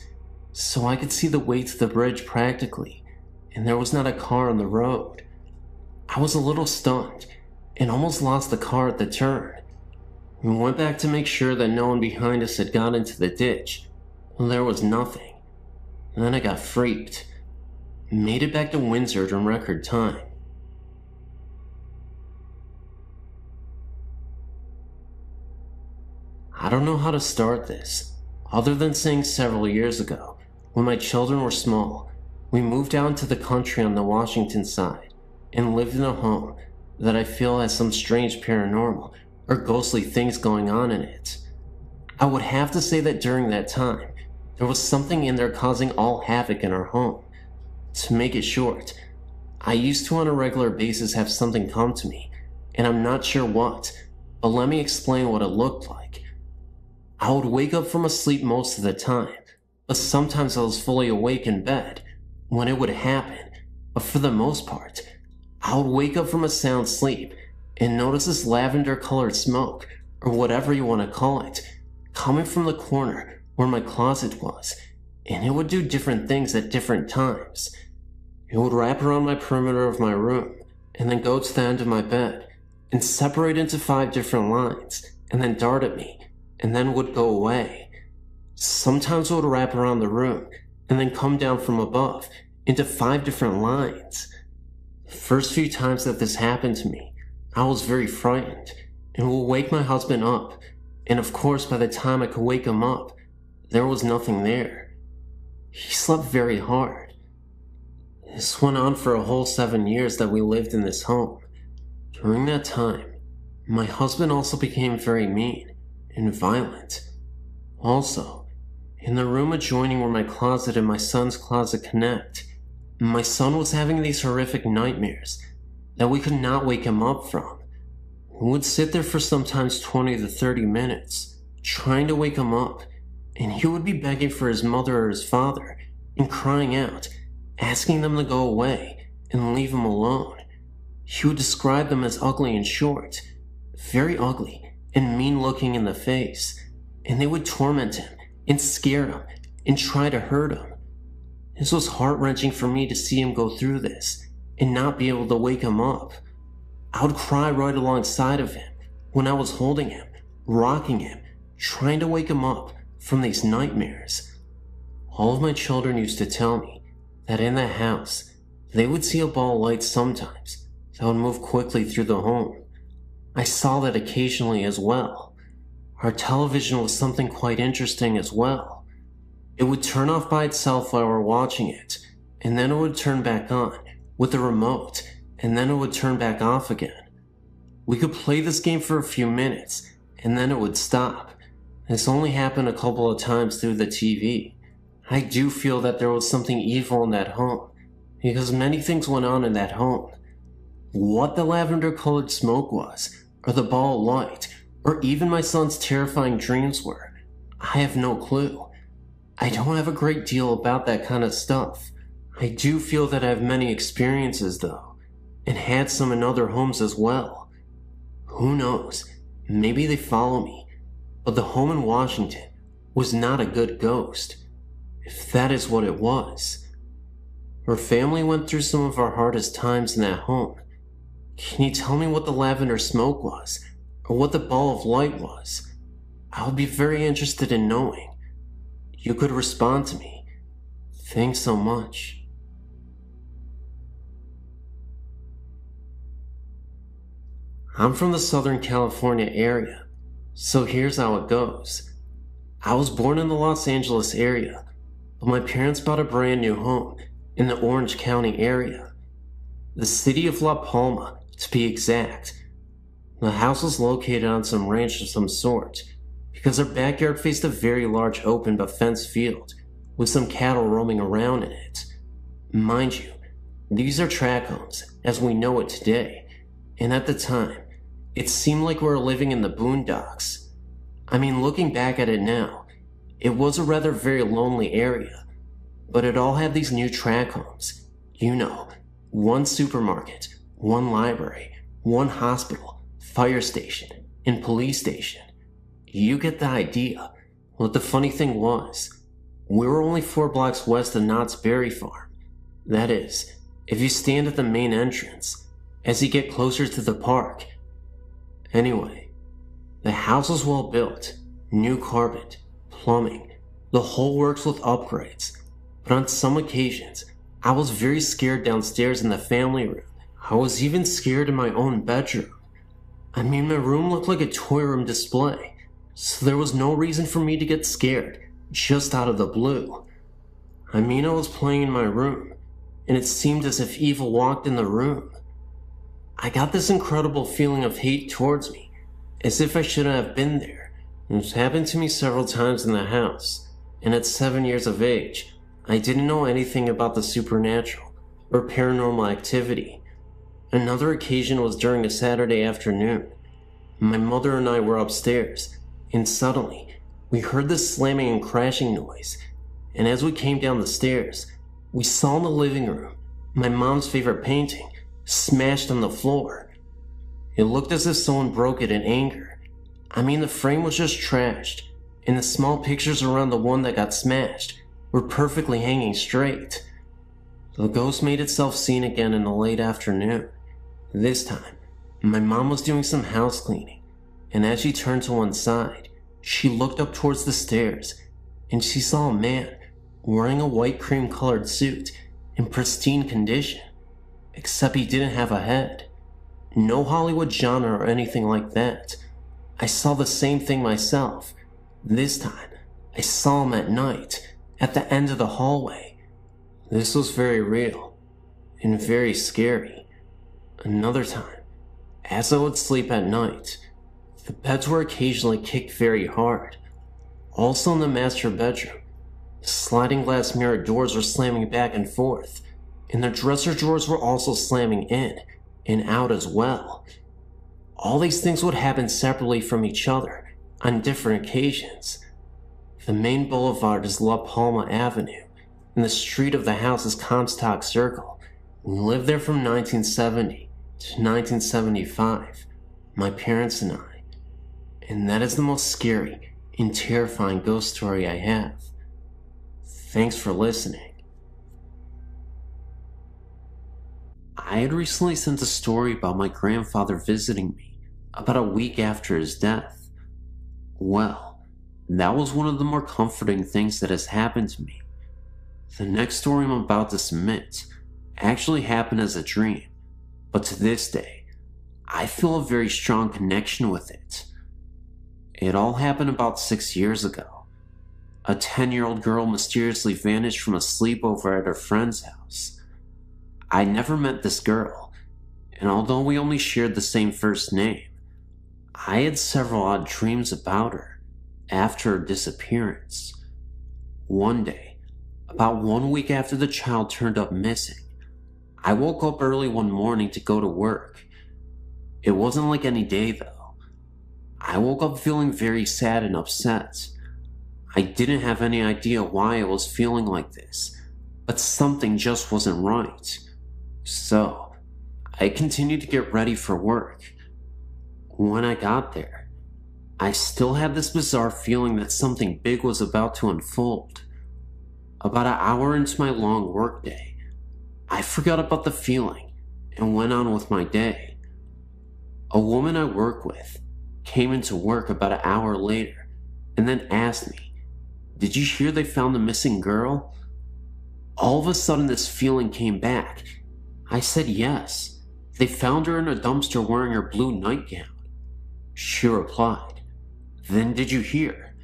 so I could see the way to the bridge practically, and there was not a car on the road. I was a little stunned, and almost lost the car at the turn. We went back to make sure that no one behind us had got into the ditch. Well, there was nothing. And then I got freaked. Made it back to Windsor in record time. I don't know how to start this, other than saying several years ago, when my children were small, we moved out into the country on the Washington side and lived in a home that I feel has some strange paranormal or ghostly things going on in it. I would have to say that during that time, there was something in there causing all havoc in our home. To make it short, I used to on a regular basis have something come to me, and I'm not sure what, but let me explain what it looked like. I would wake up from a sleep most of the time, but sometimes I was fully awake in bed when it would happen, but for the most part, I would wake up from a sound sleep and notice this lavender-colored smoke, or whatever you want to call it, coming from the corner where my closet was, and it would do different things at different times. It would wrap around my perimeter of my room, and then go to the end of my bed, and separate into 5 different lines, and then dart at me, and then would go away. Sometimes it would wrap around the room, and then come down from above, into 5 different lines. The first few times that this happened to me, I was very frightened, and would wake my husband up, and of course by the time I could wake him up, there was nothing there. He slept very hard. This went on for a whole 7 years that we lived in this home, During that time, my husband also became very mean and violent. Also, in the room adjoining where my closet and my son's closet connect, my son was having these horrific nightmares that we could not wake him up from. We would sit there for sometimes 20 to 30 minutes, trying to wake him up, and he would be begging for his mother or his father and crying out, asking them to go away and leave him alone. He would describe them as ugly and short, very ugly and mean looking in the face, and they would torment him and scare him and try to hurt him. This was heart-wrenching for me to see him go through this and not be able to wake him up. I would cry right alongside of him when I was holding him, rocking him, trying to wake him up from these nightmares. All of my children used to tell me that in the house, they would see a ball of light sometimes that would move quickly through the home. I saw that occasionally as well. Our television was something quite interesting as well. It would turn off by itself while we're watching it, and then it would turn back on with the remote, and then it would turn back off again. We could play this game for a few minutes, and then it would stop. This only happened a couple of times through the TV. I do feel that there was something evil in that home, because many things went on in that home. What the lavender-colored smoke was, or the ball of light, or even my son's terrifying dreams were, I have no clue. I don't have a great deal about that kind of stuff. I do feel that I have many experiences though, and had some in other homes as well. Who knows, maybe they follow me, but the home in Washington was not a good ghost, if that is what it was. Our family went through some of our hardest times in that home. Can you tell me what the lavender smoke was, or what the ball of light was? I would be very interested in knowing. You could respond to me. Thanks so much. I'm from the Southern California area, so here's how it goes. I was born in the Los Angeles area, but my parents bought a brand new home in the Orange County area. The city of La Palma, to be exact. The house was located on some ranch of some sort, because our backyard faced a very large open but fenced field with some cattle roaming around in it. Mind you, these are tract homes as we know it today, and at the time, it seemed like we were living in the boondocks. I mean, looking back at it now, it was a rather very lonely area, but it all had these new tract homes. You know, one supermarket, one library, one hospital, fire station, and police station. You get the idea. What the funny thing was, we were only 4 blocks west of Knott's Berry Farm. That is, if you stand at the main entrance, as you get closer to the park. Anyway, the house was well built, new carpet, plumbing, the whole works with upgrades. But on some occasions, I was very scared downstairs in the family room. I was even scared in my own bedroom. I mean, my room looked like a toy room display, so there was no reason for me to get scared, just out of the blue. I mean, I was playing in my room, and it seemed as if evil walked in the room. I got this incredible feeling of hate towards me, as if I shouldn't have been there. It's happened to me several times in the house, and at 7 years of age, I didn't know anything about the supernatural or paranormal activity. Another occasion was during a Saturday afternoon. My mother and I were upstairs, and suddenly, we heard this slamming and crashing noise, and as we came down the stairs, we saw in the living room my mom's favorite painting smashed on the floor. It looked as if someone broke it in anger. I mean, the frame was just trashed, and the small pictures around the one that got smashed were perfectly hanging straight. The ghost made itself seen again in the late afternoon. This time, my mom was doing some house cleaning, and as she turned to one side, she looked up towards the stairs, and she saw a man wearing a white cream-colored suit in pristine condition, except he didn't have a head. No Hollywood genre or anything like that. I saw the same thing myself. This time, I saw him at night, at the end of the hallway. This was very real, and very scary. Another time, As I would sleep at night, the beds were occasionally kicked very hard. Also in the master bedroom, the sliding glass mirror doors were slamming back and forth, and the dresser drawers were also slamming in and out as well. All these things would happen separately from each other on different occasions. The main boulevard is La Palma Avenue, and the street of the house is Comstock Circle. We lived there from 1970 to 1975, my parents and I. And that is the most scary and terrifying ghost story I have. Thanks for listening. I had recently sent a story about my grandfather visiting me about a week after his death. Well, that was one of the more comforting things that has happened to me. The next story I'm about to submit actually happened as a dream, but to this day, I feel a very strong connection with it. It all happened about 6 years ago. A 10-year-old girl mysteriously vanished from a sleepover at her friend's house. I never met this girl, and although we only shared the same first name, I had several odd dreams about her after her disappearance. One day, about 1 week after the child turned up missing, I woke up early one morning to go to work. It wasn't like any day though. I woke up feeling very sad and upset. I didn't have any idea why I was feeling like this, but something just wasn't right. So, I continued to get ready for work. When I got there, I still had this bizarre feeling that something big was about to unfold. About an hour into my long workday, I forgot about the feeling and went on with my day. A woman I work with came into work about an hour later and then asked me, "Did you hear they found the missing girl?" All of a sudden this feeling came back. I said yes. They found her in a dumpster wearing her blue nightgown. She replied, "Then did you hear?"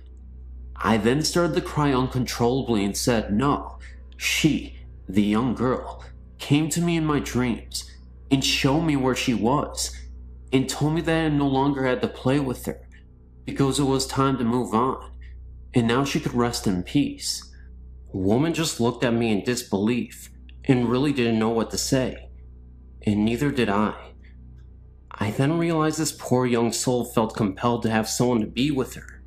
I then started to cry uncontrollably and said no. She, the young girl, came to me in my dreams and showed me where she was and told me that I no longer had to play with her because it was time to move on and now she could rest in peace. The woman just looked at me in disbelief and really didn't know what to say, and neither did I. I then realized this poor young soul felt compelled to have someone to be with her.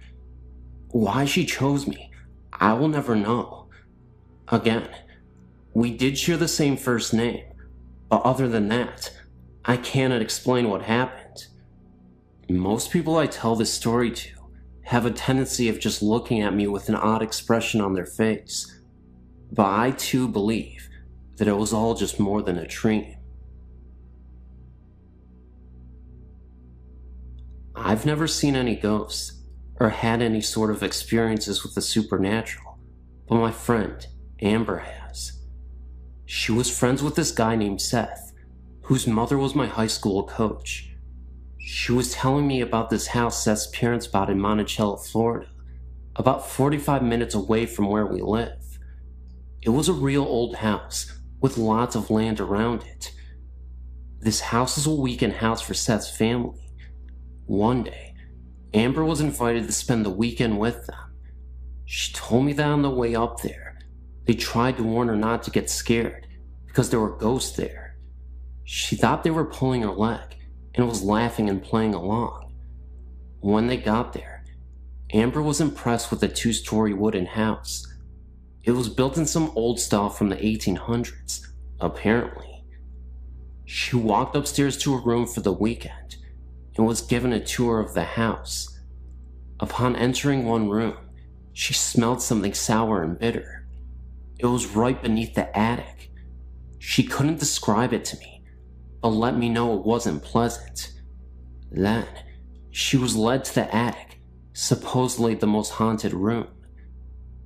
Why she chose me, I will never know. Again, we did share the same first name, but other than that, I cannot explain what happened. Most people I tell this story to have a tendency of just looking at me with an odd expression on their face, but I too believe that it was all just more than a dream. I've never seen any ghosts or had any sort of experiences with the supernatural, but my friend, Amber, has. She was friends with this guy named Seth, whose mother was my high school coach. She was telling me about this house Seth's parents bought in Monticello, Florida, about 45 minutes away from where we live. It was a real old house with lots of land around it. This house is a weekend house for Seth's family. One day, Amber was invited to spend the weekend with them. She told me that on the way up there, they tried to warn her not to get scared because there were ghosts there. She thought they were pulling her leg and was laughing and playing along. When they got there, Amber was impressed with the 2-story wooden house. It was built in some old style from the 1800s, apparently. She walked upstairs to her room for the weekend and was given a tour of the house. Upon entering one room, she smelled something sour and bitter. It was right beneath the attic. She couldn't describe it to me, but let me know it wasn't pleasant. Then, she was led to the attic, supposedly the most haunted room.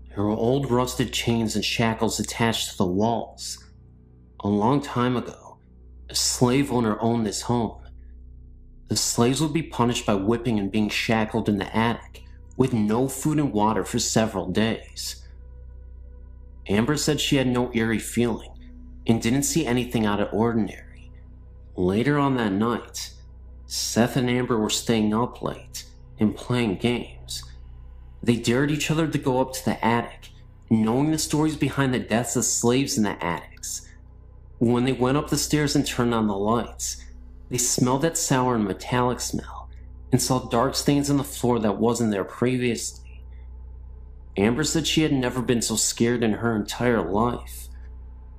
There were old rusted chains and shackles attached to the walls. A long time ago, a slave owner owned this home. The slaves would be punished by whipping and being shackled in the attic, with no food and water for several days. Amber said she had no eerie feeling, and didn't see anything out of ordinary. Later on that night, Seth and Amber were staying up late and playing games. They dared each other to go up to the attic, knowing the stories behind the deaths of slaves in the attics. When they went up the stairs and turned on the lights, they smelled that sour and metallic smell and saw dark stains on the floor that wasn't there previously. Amber said she had never been so scared in her entire life.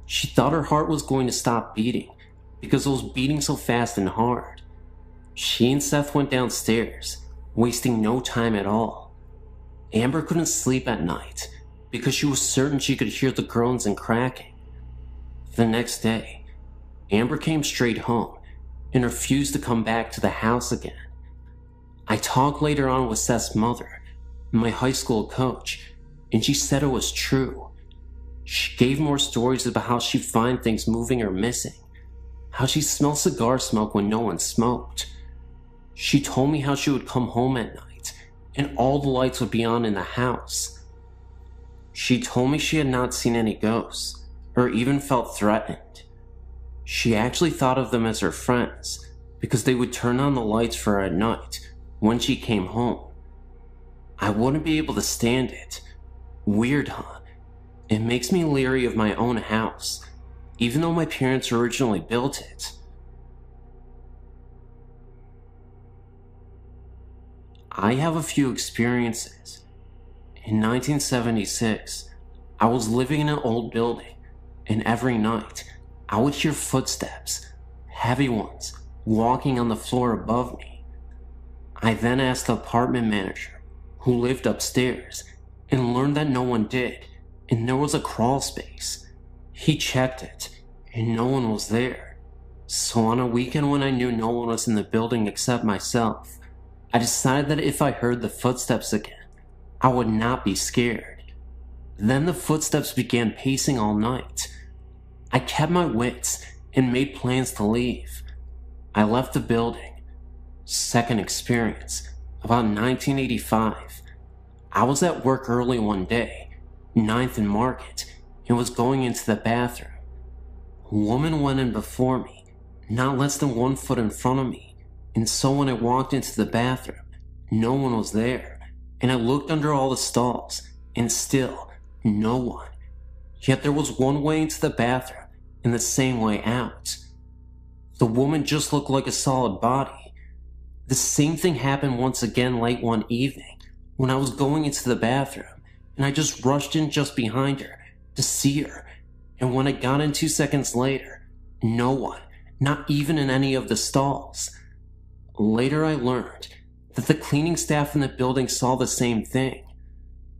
She thought her heart was going to stop beating because it was beating so fast and hard. She and Seth went downstairs, wasting no time at all. Amber couldn't sleep at night because she was certain she could hear the groans and cracking. The next day, Amber came straight home and refused to come back to the house again. I talked later on with Seth's mother, my high school coach, and she said it was true. She gave more stories about how she'd find things moving or missing, how she smelled cigar smoke when no one smoked. She told me how she would come home at night and all the lights would be on in the house. She told me she had not seen any ghosts or even felt threatened. She actually thought of them as her friends because they would turn on the lights for her at night when she came home. I wouldn't be able to stand it. Weird, huh? It makes me leery of my own house, even though my parents originally built it. I have a few experiences. In 1976, I was living in an old building, and every night I would hear footsteps, heavy ones, walking on the floor above me. I then asked the apartment manager, who lived upstairs, and learned that no one did, and there was a crawl space. He checked it, and no one was there. So on a weekend when I knew no one was in the building except myself, I decided that if I heard the footsteps again, I would not be scared. Then the footsteps began pacing all night. I kept my wits and made plans to leave. I left the building. Second experience, about 1985. I was at work early one day, 9th and Market, and was going into the bathroom. A woman went in before me, not less than 1 foot in front of me, and so when I walked into the bathroom, no one was there, and I looked under all the stalls, and still, no one. Yet there was one way into the bathroom, and the same way out. The woman just looked like a solid body. The same thing happened once again late one evening, when I was going into the bathroom, and I just rushed in just behind her to see her, and when I got in 2 seconds later, no one, not even in any of the stalls. Later I learned that the cleaning staff in the building saw the same thing.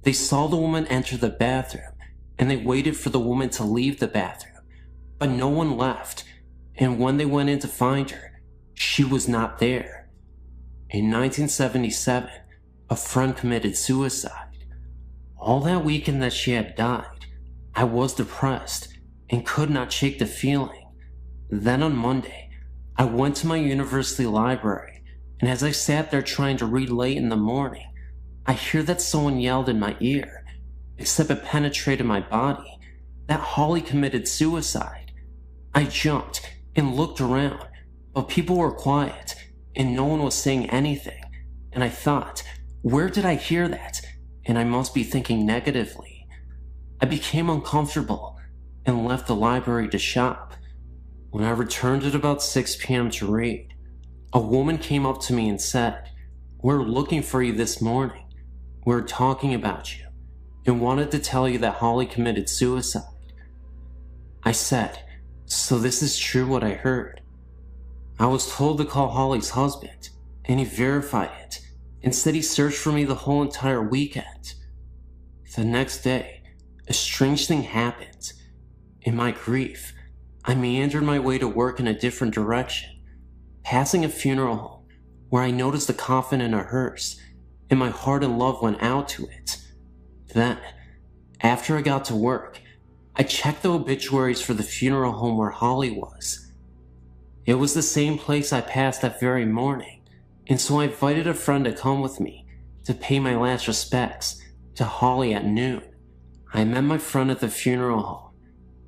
They saw the woman enter the bathroom, and they waited for the woman to leave the bathroom, but no one left, and when they went in to find her, she was not there. In 1977, a friend committed suicide. All that weekend that she had died, I was depressed and could not shake the feeling. Then on Monday, I went to my university library, and as I sat there trying to read late in the morning, I hear that someone yelled in my ear, except it penetrated my body, that Holly committed suicide. I jumped and looked around, but people were quiet, and no one was saying anything, and I thought, where did I hear that? And I must be thinking negatively. I became uncomfortable and left the library to shop. When I returned at about 6 p.m. to read, a woman came up to me and said, "We're looking for you this morning. We're talking about you and wanted to tell you that Holly committed suicide." I said, "So this is true what I heard?" I was told to call Holly's husband, and he verified it and said he searched for me the whole entire weekend. The next day, a strange thing happened. In my grief, I meandered my way to work in a different direction, passing a funeral home where I noticed a coffin in a hearse, and my heart and love went out to it. Then, after I got to work, I checked the obituaries for the funeral home where Holly was. It was the same place I passed that very morning, and so I invited a friend to come with me to pay my last respects to Holly at noon. I met my friend at the funeral home,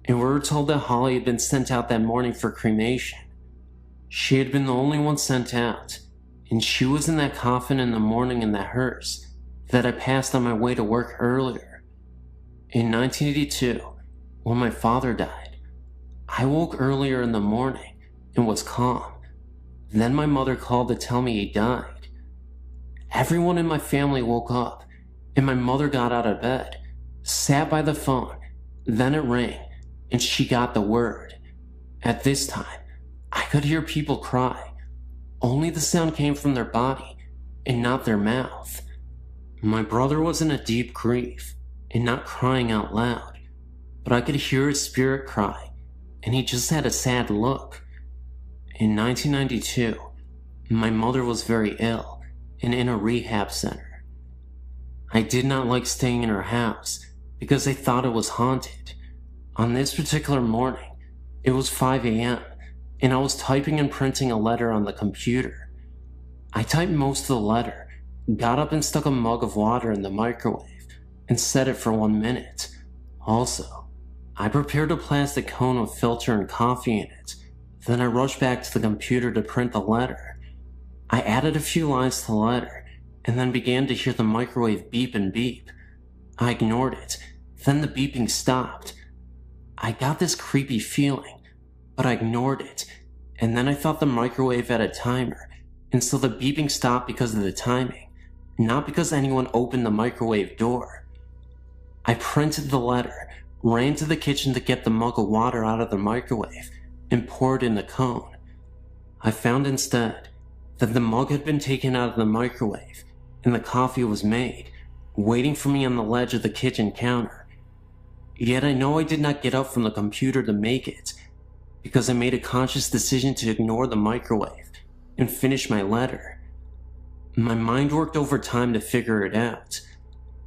and we were told that Holly had been sent out that morning for cremation. She had been the only one sent out, and she was in that coffin in the morning in that hearse that I passed on my way to work earlier. In 1982, when my father died, I woke earlier in the morning and was calm. Then my mother called to tell me he died. Everyone in my family woke up, and my mother got out of bed, sat by the phone, then it rang, and she got the word. At this time, I could hear people cry. Only the sound came from their body and not their mouth. My brother was in a deep grief and not crying out loud, but I could hear his spirit cry, and he just had a sad look. In 1992, my mother was very ill and in a rehab center. I did not like staying in her house because I thought it was haunted. On this particular morning, it was 5 a.m., and I was typing and printing a letter on the computer. I typed most of the letter, got up and stuck a mug of water in the microwave, and set it for 1 minute. Also, I prepared a plastic cone with filter and coffee in it. Then I rushed back to the computer to print the letter. I added a few lines to the letter, and then began to hear the microwave beep and beep. I ignored it, then the beeping stopped. I got this creepy feeling, but I ignored it, and then I thought the microwave had a timer, and so the beeping stopped because of the timing, not because anyone opened the microwave door. I printed the letter, ran to the kitchen to get the mug of water out of the microwave, and poured in the cone. I found instead that the mug had been taken out of the microwave, and the coffee was made, waiting for me on the ledge of the kitchen counter. Yet I know I did not get up from the computer to make it, because I made a conscious decision to ignore the microwave and finish my letter. My mind worked overtime to figure it out.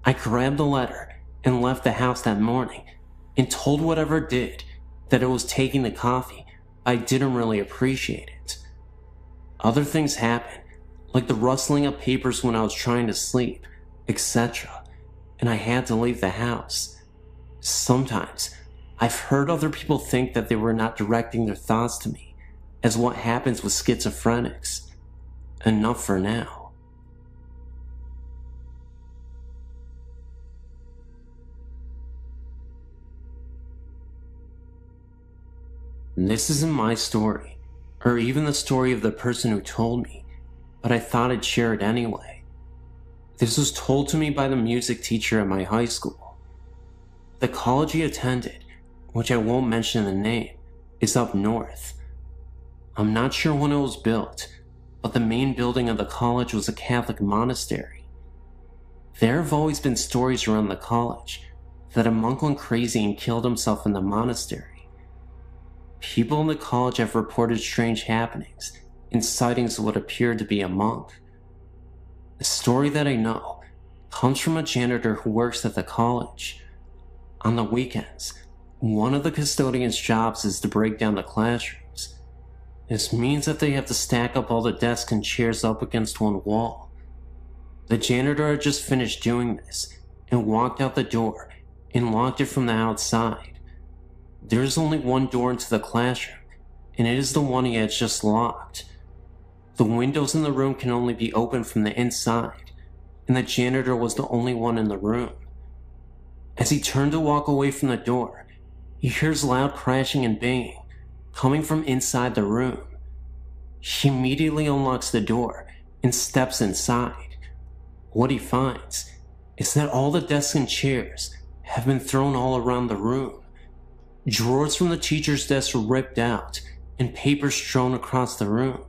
I grabbed the letter and left the house that morning and told whatever did that it was taking the coffee. I didn't really appreciate it. Other things happened, like the rustling of papers when I was trying to sleep, etc., and I had to leave the house. Sometimes, I've heard other people think that they were not directing their thoughts to me, as what happens with schizophrenics. Enough for now. This isn't my story, or even the story of the person who told me, but I thought I'd share it anyway. This was told to me by the music teacher at my high school. The college he attended, which I won't mention the name, is up north. I'm not sure when it was built, but the main building of the college was a Catholic monastery. There have always been stories around the college that a monk went crazy and killed himself in the monastery. People in the college have reported strange happenings and sightings of what appeared to be a monk. The story that I know comes from a janitor who works at the college. On the weekends, one of the custodian's jobs is to break down the classrooms. This means that they have to stack up all the desks and chairs up against one wall. The janitor had just finished doing this and walked out the door and locked it from the outside. There is only one door into the classroom, and it is the one he had just locked. The windows in the room can only be opened from the inside, and the janitor was the only one in the room. As he turned to walk away from the door, he hears loud crashing and banging coming from inside the room. He immediately unlocks the door and steps inside. What he finds is that all the desks and chairs have been thrown all around the room. Drawers from the teacher's desk were ripped out and papers strewn across the room.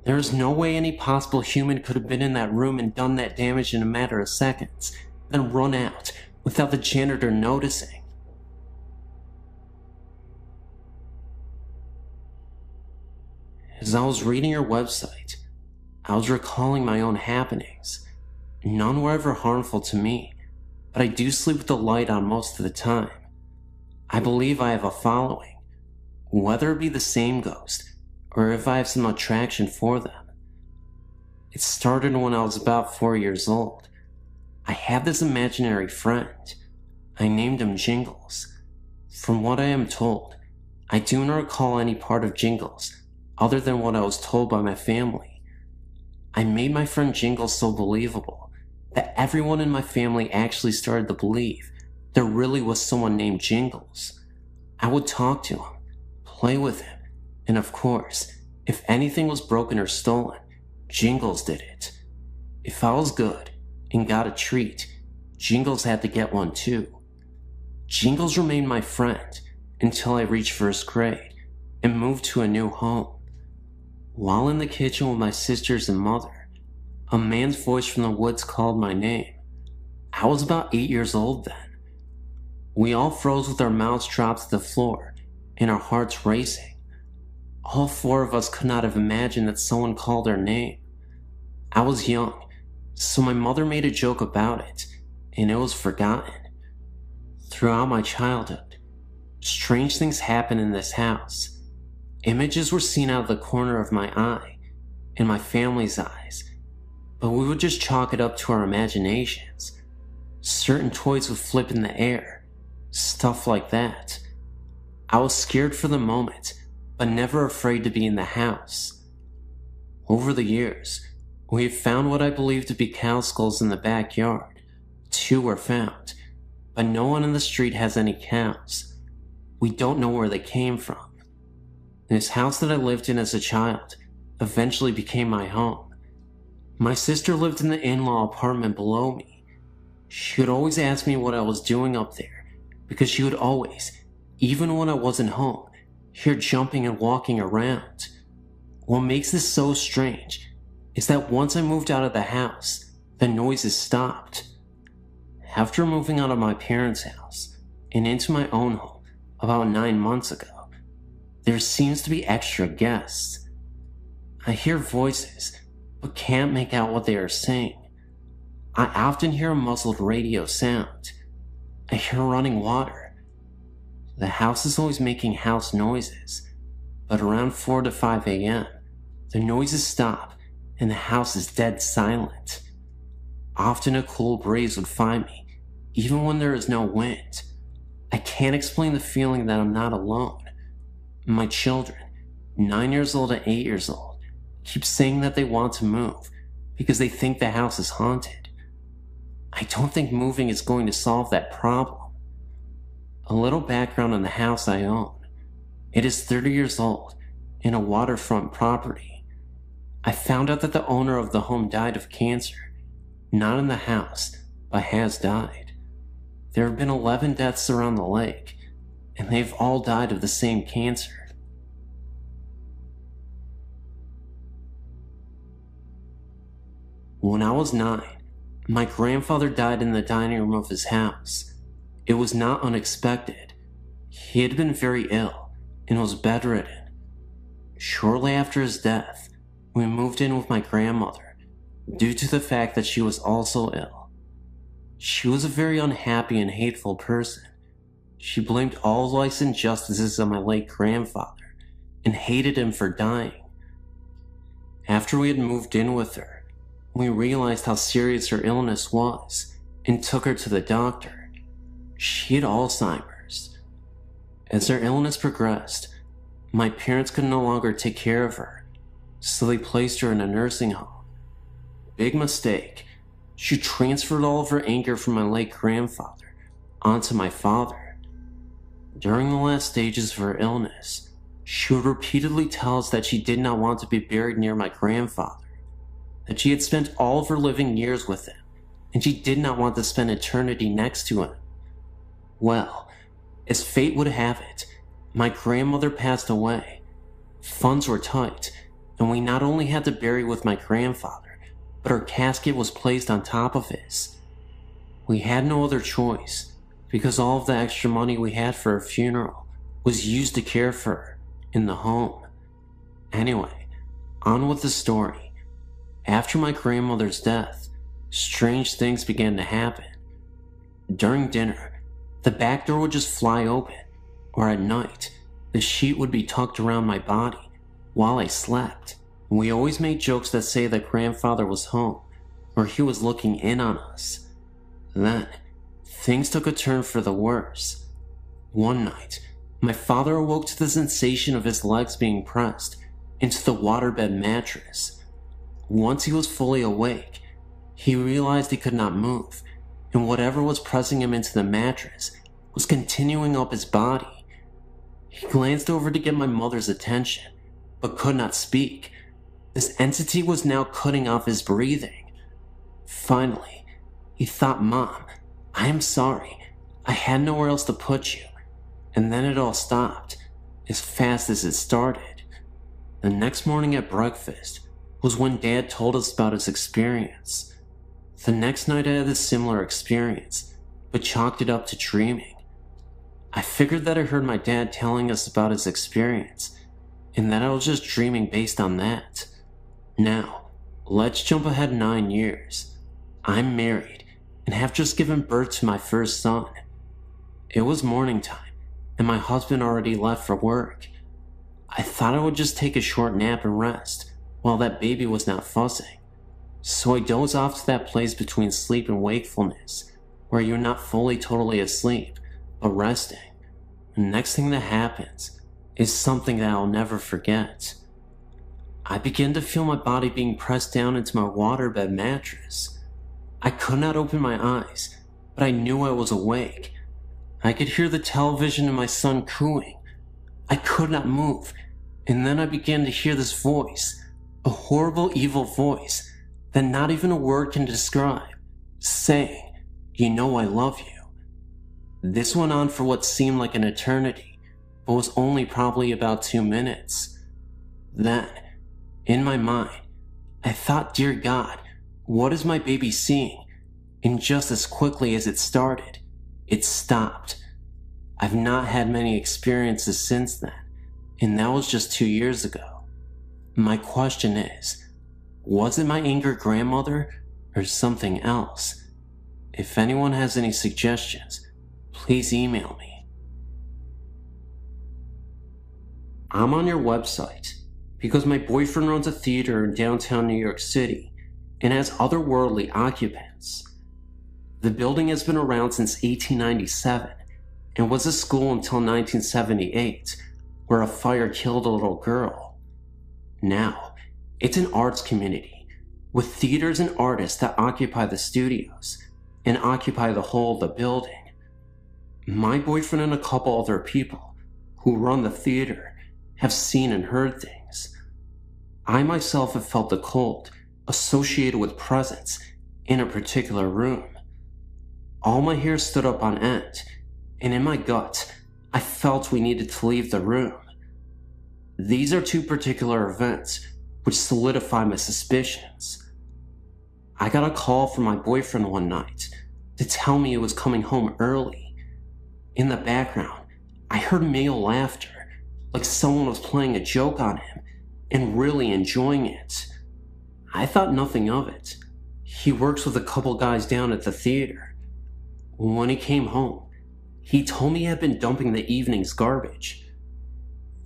There is no way any possible human could have been in that room and done that damage in a matter of seconds, then run out without the janitor noticing. As I was reading your website, I was recalling my own happenings. None were ever harmful to me, but I do sleep with the light on most of the time. I believe I have a following, whether it be the same ghost or if I have some attraction for them. It started when I was about 4 years old. I had this imaginary friend. I named him Jingles. From what I am told, I do not recall any part of Jingles other than what I was told by my family. I made my friend Jingles so believable that everyone in my family actually started to believe there really was someone named Jingles. I would talk to him, play with him, and of course, if anything was broken or stolen, Jingles did it. If I was good and got a treat, Jingles had to get one too. Jingles remained my friend until I reached first grade and moved to a new home. While in the kitchen with my sisters and mother, a man's voice from the woods called my name. I was about 8 years old then. We all froze with our mouths dropped to the floor and our hearts racing. All 4 of us could not have imagined that someone called our name. I was young, so my mother made a joke about it, and it was forgotten. Throughout my childhood, strange things happened in this house. Images were seen out of the corner of my eye and my family's eyes, but we would just chalk it up to our imaginations. Certain toys would flip in the air, stuff like that. I was scared for the moment, but never afraid to be in the house. Over the years, we have found what I believe to be cow skulls in the backyard. 2 were found, but no one in the street has any cows. We don't know where they came from. This house that I lived in as a child eventually became my home. My sister lived in the in-law apartment below me. She would always ask me what I was doing up there, because she would always, even when I wasn't home, hear jumping and walking around. What makes this so strange is that once I moved out of the house, the noises stopped. After moving out of my parents' house and into my own home about 9 months ago, there seems to be extra guests. I hear voices, but can't make out what they are saying. I often hear a muffled radio sound. I hear running water. The house is always making house noises, but around 4 to 5 a.m., the noises stop and the house is dead silent. Often a cool breeze would find me, even when there is no wind. I can't explain the feeling that I'm not alone. My children, 9 years old and 8 years old, keep saying that they want to move because they think the house is haunted. I don't think moving is going to solve that problem. A little background on the house I own. It is 30 years old and a waterfront property. I found out that the owner of the home died of cancer, not in the house, but has died. There have been 11 deaths around the lake, and they've all died of the same cancer. When I was 9, my grandfather died in the dining room of his house. It was not unexpected. He had been very ill and was bedridden. Shortly after his death, we moved in with my grandmother due to the fact that she was also ill. She was a very unhappy and hateful person. She blamed all life's injustices on my late grandfather and hated him for dying. After we had moved in with her, we realized how serious her illness was and took her to the doctor. She had Alzheimer's. As her illness progressed, my parents could no longer take care of her, so they placed her in a nursing home. Big mistake. She transferred all of her anger from my late grandfather onto my father. During the last stages of her illness, she would repeatedly tell us that she did not want to be buried near my grandfather, that she had spent all of her living years with him, and she did not want to spend eternity next to him. Well, as fate would have it, my grandmother passed away. Funds were tight, and we not only had to bury with my grandfather, but her casket was placed on top of his. We had no other choice, because all of the extra money we had for her funeral was used to care for her in the home. Anyway, on with the story. After my grandmother's death, strange things began to happen. During dinner, the back door would just fly open, or at night, the sheet would be tucked around my body while I slept. We always made jokes that say that grandfather was home, or he was looking in on us. Then, things took a turn for the worse. One night, my father awoke to the sensation of his legs being pressed into the waterbed mattress. Once he was fully awake, he realized he could not move, and whatever was pressing him into the mattress was continuing up his body. He glanced over to get my mother's attention, but could not speak. This entity was now cutting off his breathing. Finally, he thought, "Mom, I am sorry. I had nowhere else to put you." And then it all stopped, as fast as it started. The next morning at breakfast was when Dad told us about his experience. The next night I had a similar experience, but chalked it up to dreaming. I figured that I heard my dad telling us about his experience, and that I was just dreaming based on that. Now, let's jump ahead 9 years. I'm married and have just given birth to my first son. It was morning time, and my husband already left for work. I thought I would just take a short nap and rest while that baby was not fussing. So I dozed off to that place between sleep and wakefulness, where you're not fully totally asleep, but resting. The next thing that happens is something that I'll never forget. I began to feel my body being pressed down into my waterbed mattress. I could not open my eyes, but I knew I was awake. I could hear the television and my son cooing. I could not move, and then I began to hear this voice, a horrible, evil voice that not even a word can describe, saying, "You know I love you." This went on for what seemed like an eternity, but was only probably about 2 minutes. Then, in my mind, I thought, "Dear God, what is my baby seeing?" And just as quickly as it started, it stopped. I've not had many experiences since then, and that was just 2 years ago. My question is, was it my angry grandmother or something else? If anyone has any suggestions, please email me. I'm on your website because my boyfriend runs a theater in downtown New York City and has otherworldly occupants. The building has been around since 1897 and was a school until 1978, where a fire killed a little girl. Now, it's an arts community with theaters and artists that occupy the studios and occupy the whole of the building. My boyfriend and a couple other people who run the theater have seen and heard things. I myself have felt the cold associated with presence in a particular room. All my hair stood up on end, and in my gut, I felt we needed to leave the room. These are 2 particular events which solidify my suspicions. I got a call from my boyfriend one night to tell me he was coming home early. In the background, I heard male laughter, like someone was playing a joke on him and really enjoying it. I thought nothing of it. He works with a couple guys down at the theater. When he came home, he told me he had been dumping the evening's garbage.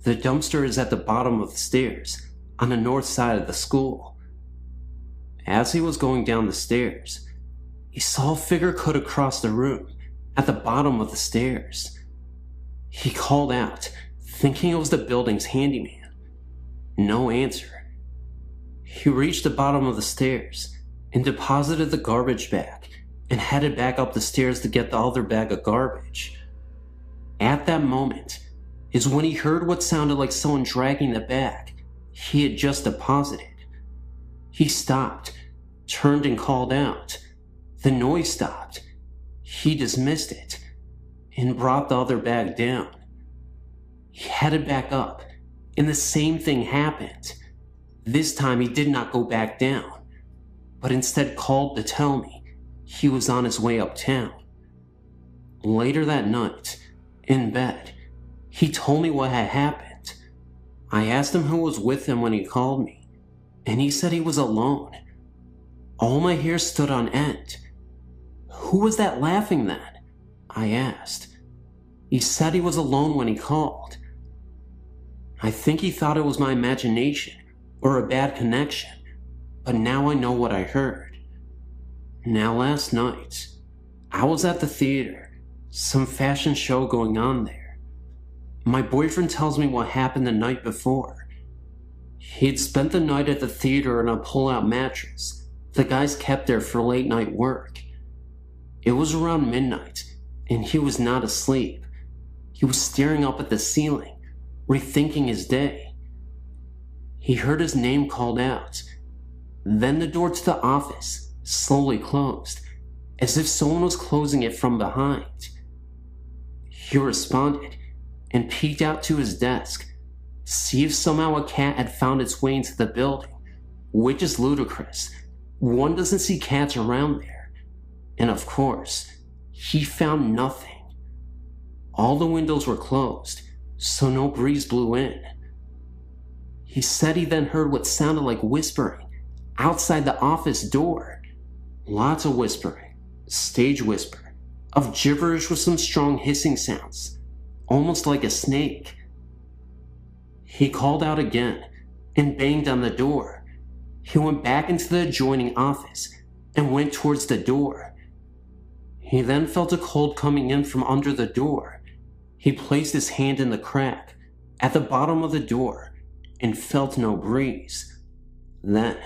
The dumpster is at the bottom of the stairs on the north side of the school. As he was going down the stairs, he saw a figure cut across the room at the bottom of the stairs. He called out, thinking it was the building's handyman. No answer. He reached the bottom of the stairs and deposited the garbage bag and headed back up the stairs to get the other bag of garbage. At that moment is when he heard what sounded like someone dragging the bag he had just deposited. He stopped, turned and called out. The noise stopped. He dismissed it and brought the other bag down. He headed back up, and the same thing happened. This time he did not go back down, but instead called to tell me he was on his way uptown. Later that night, in bed, he told me what had happened. I asked him who was with him when he called me, and he said he was alone. All my hair stood on end. "Who was that laughing then?" I asked. He said he was alone when he called. I think he thought it was my imagination or a bad connection, but now I know what I heard. Now last night, I was at the theater, some fashion show going on there. My boyfriend tells me what happened the night before. He'd spent the night at the theater in a pull-out mattress the guys kept there for late-night work. It was around midnight, and he was not asleep. He was staring up at the ceiling, rethinking his day. He heard his name called out. Then the door to the office slowly closed, as if someone was closing it from behind. He responded and peeked out to his desk, to see if somehow a cat had found its way into the building, which is ludicrous. One doesn't see cats around there. And of course, he found nothing. All the windows were closed, so no breeze blew in. He said he then heard what sounded like whispering outside the office door. Lots of whispering, stage whisper, of gibberish with some strong hissing sounds, almost like a snake. He called out again and banged on the door. He went back into the adjoining office and went towards the door. He then felt a cold coming in from under the door. He placed his hand in the crack at the bottom of the door and felt no breeze. Then,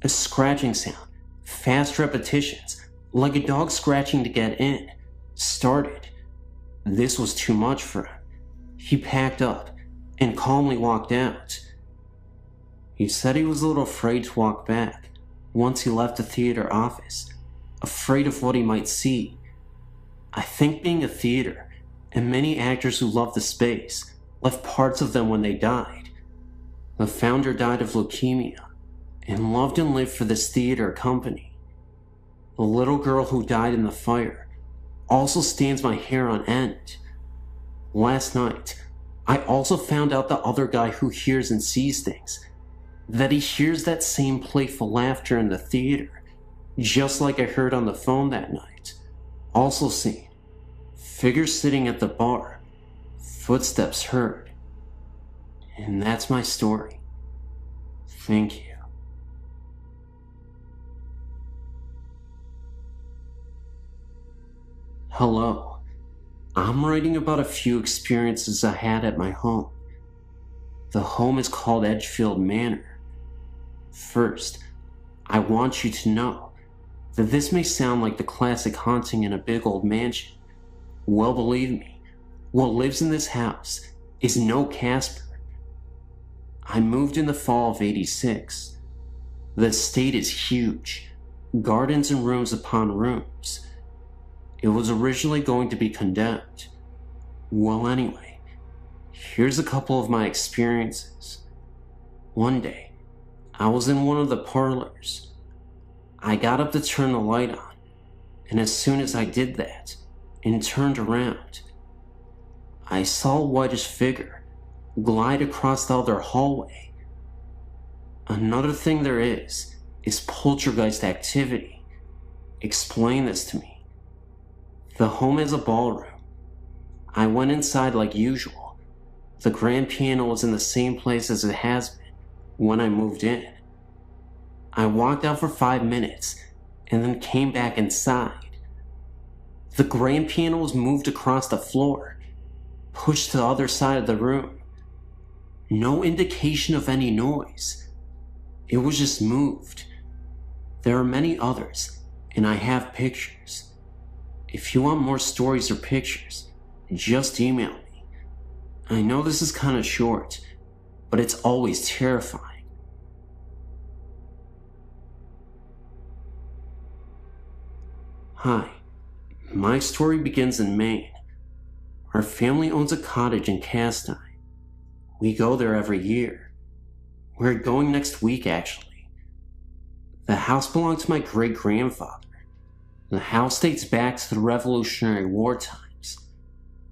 a scratching sound, fast repetitions, like a dog scratching to get in, started. This was too much for him. He packed up and calmly walked out. He said he was a little afraid to walk back once he left the theater office, afraid of what he might see. I think being a theater, and many actors who love the space, left parts of them when they died. The founder died of leukemia, and loved and lived for this theater company. The little girl who died in the fire also stands my hair on end. Last night, I also found out the other guy who hears and sees things, that he hears that same playful laughter in the theater, just like I heard on the phone that night. Also seen figures sitting at the bar, footsteps heard. And that's my story. Thank you. Hello. I'm writing about a few experiences I had at my home. The home is called Edgefield Manor. First, I want you to know that this may sound like the classic haunting in a big old mansion. Well, believe me, what lives in this house is no Casper. I moved in the fall of '86. The estate is huge, gardens and rooms upon rooms. It was originally going to be condemned. Well, anyway, here's a couple of my experiences. One day, I was in one of the parlors. I got up to turn the light on, and as soon as I did that and turned around, I saw a whitish figure glide across the other hallway. Another thing there is poltergeist activity. Explain this to me. The home has a ballroom. I went inside like usual. The grand piano was in the same place as it has been when I moved in. I walked out for 5 minutes and then came back inside. The grand piano was moved across the floor, pushed to the other side of the room. No indication of any noise. It was just moved. There are many others, and I have pictures. If you want more stories or pictures, just email me. I know this is kind of short, but it's always terrifying. Hi, my story begins in Maine. Our family owns a cottage in Castine. We go there every year. We're going next week, actually. The house belonged to my great-grandfather. The house dates back to the Revolutionary War times.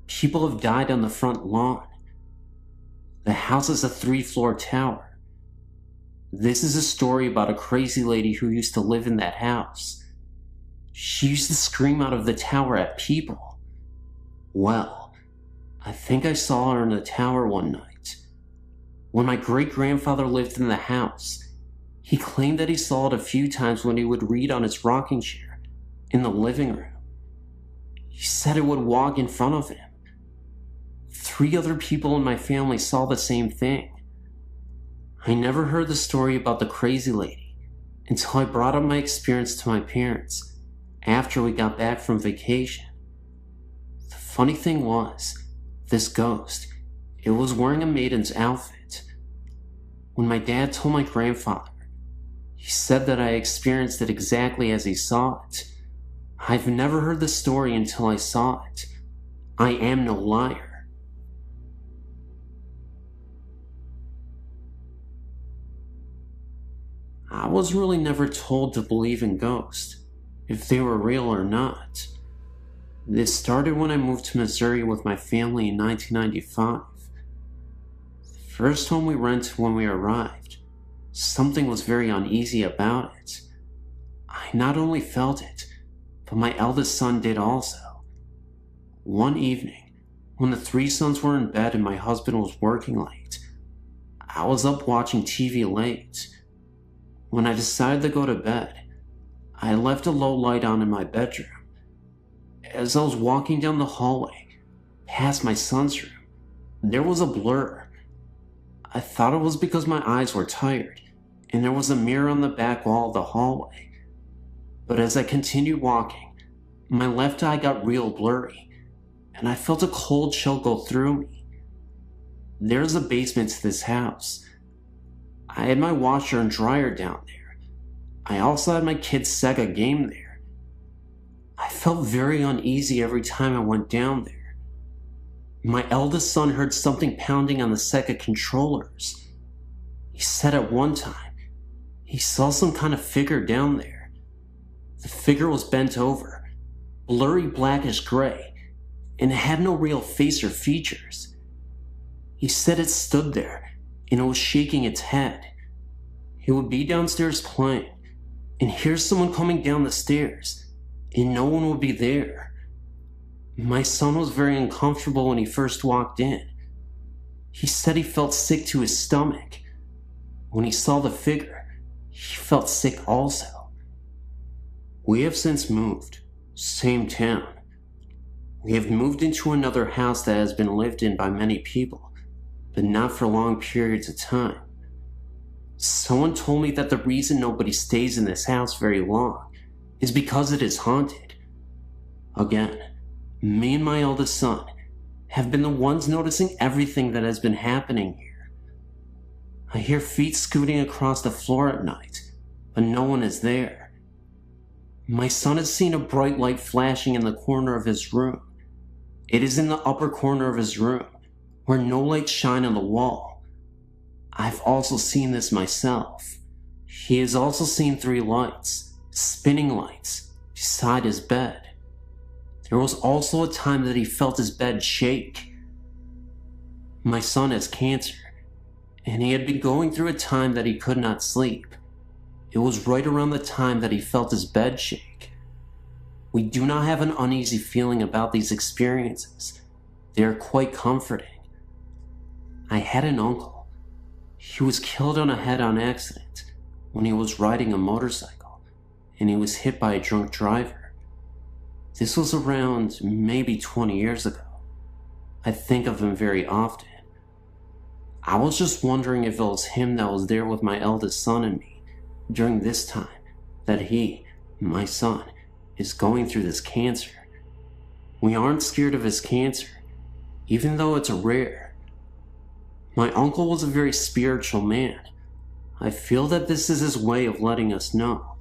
People have died on the front lawn. The house is a 3-floor tower. This is a story about a crazy lady who used to live in that house. She used to scream out of the tower at people. Well, I think I saw her in the tower one night. When my great-grandfather lived in the house, he claimed that he saw it a few times when he would read on his rocking chair in the living room. He said it would walk in front of him. 3 other people in my family saw the same thing. I never heard the story about the crazy lady until I brought up my experience to my parents after we got back from vacation. The funny thing was, this ghost, it was wearing a maiden's outfit. When my dad told my grandfather, he said that I experienced it exactly as he saw it. I've never heard the story until I saw it. I am no liar. I was really never told to believe in ghosts, if they were real or not. This started when I moved to Missouri with my family in 1995. The first home we rented when we arrived, something was very uneasy about it. I not only felt it, but my eldest son did also. One evening, when the three sons were in bed and my husband was working late, I was up watching TV late. When I decided to go to bed, I left a low light on in my bedroom. As I was walking down the hallway, past my son's room, there was a blur. I thought it was because my eyes were tired, and there was a mirror on the back wall of the hallway. But as I continued walking, my left eye got real blurry, and I felt a cold chill go through me. There's a basement to this house. I had my washer and dryer down there. I also had my kid's Sega game there. I felt very uneasy every time I went down there. My eldest son heard something pounding on the Sega controllers. He said at one time, he saw some kind of figure down there. The figure was bent over, blurry blackish gray, and it had no real face or features. He said it stood there, and it was shaking its head. He would be downstairs playing, and hear someone coming down the stairs, and no one would be there. My son was very uncomfortable when he first walked in. He said he felt sick to his stomach. When he saw the figure, he felt sick also. We have since moved, same town. We have moved into another house that has been lived in by many people, but not for long periods of time. Someone told me that the reason nobody stays in this house very long is because it is haunted. Again, me and my eldest son have been the ones noticing everything that has been happening here. I hear feet scooting across the floor at night, but no one is there. My son has seen a bright light flashing in the corner of his room. It is in the upper corner of his room, where no lights shine on the wall. I've also seen this myself. He has also seen 3 lights, spinning lights, beside his bed. There was also a time that he felt his bed shake. My son has cancer, and he had been going through a time that he could not sleep. It was right around the time that he felt his bed shake. We do not have an uneasy feeling about these experiences. They are quite comforting. I had an uncle. He was killed on a head-on accident when he was riding a motorcycle, and he was hit by a drunk driver. This was around maybe 20 years ago. I think of him very often. I was just wondering if it was him that was there with my eldest son and me during this time that he, my son, is going through this cancer. We aren't scared of his cancer, even though it's rare. My uncle was a very spiritual man. I feel that this is his way of letting us know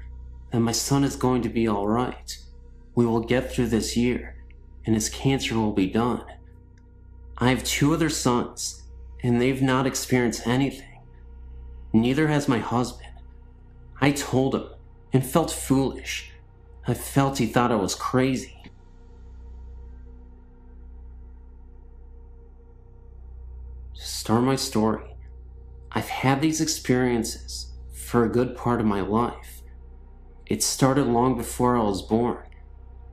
that my son is going to be alright. We will get through this year, and his cancer will be done. I have 2 other sons, and they've not experienced anything. Neither has my husband. I told him, and felt foolish. I felt he thought I was crazy. To start my story, I've had these experiences for a good part of my life. It started long before I was born,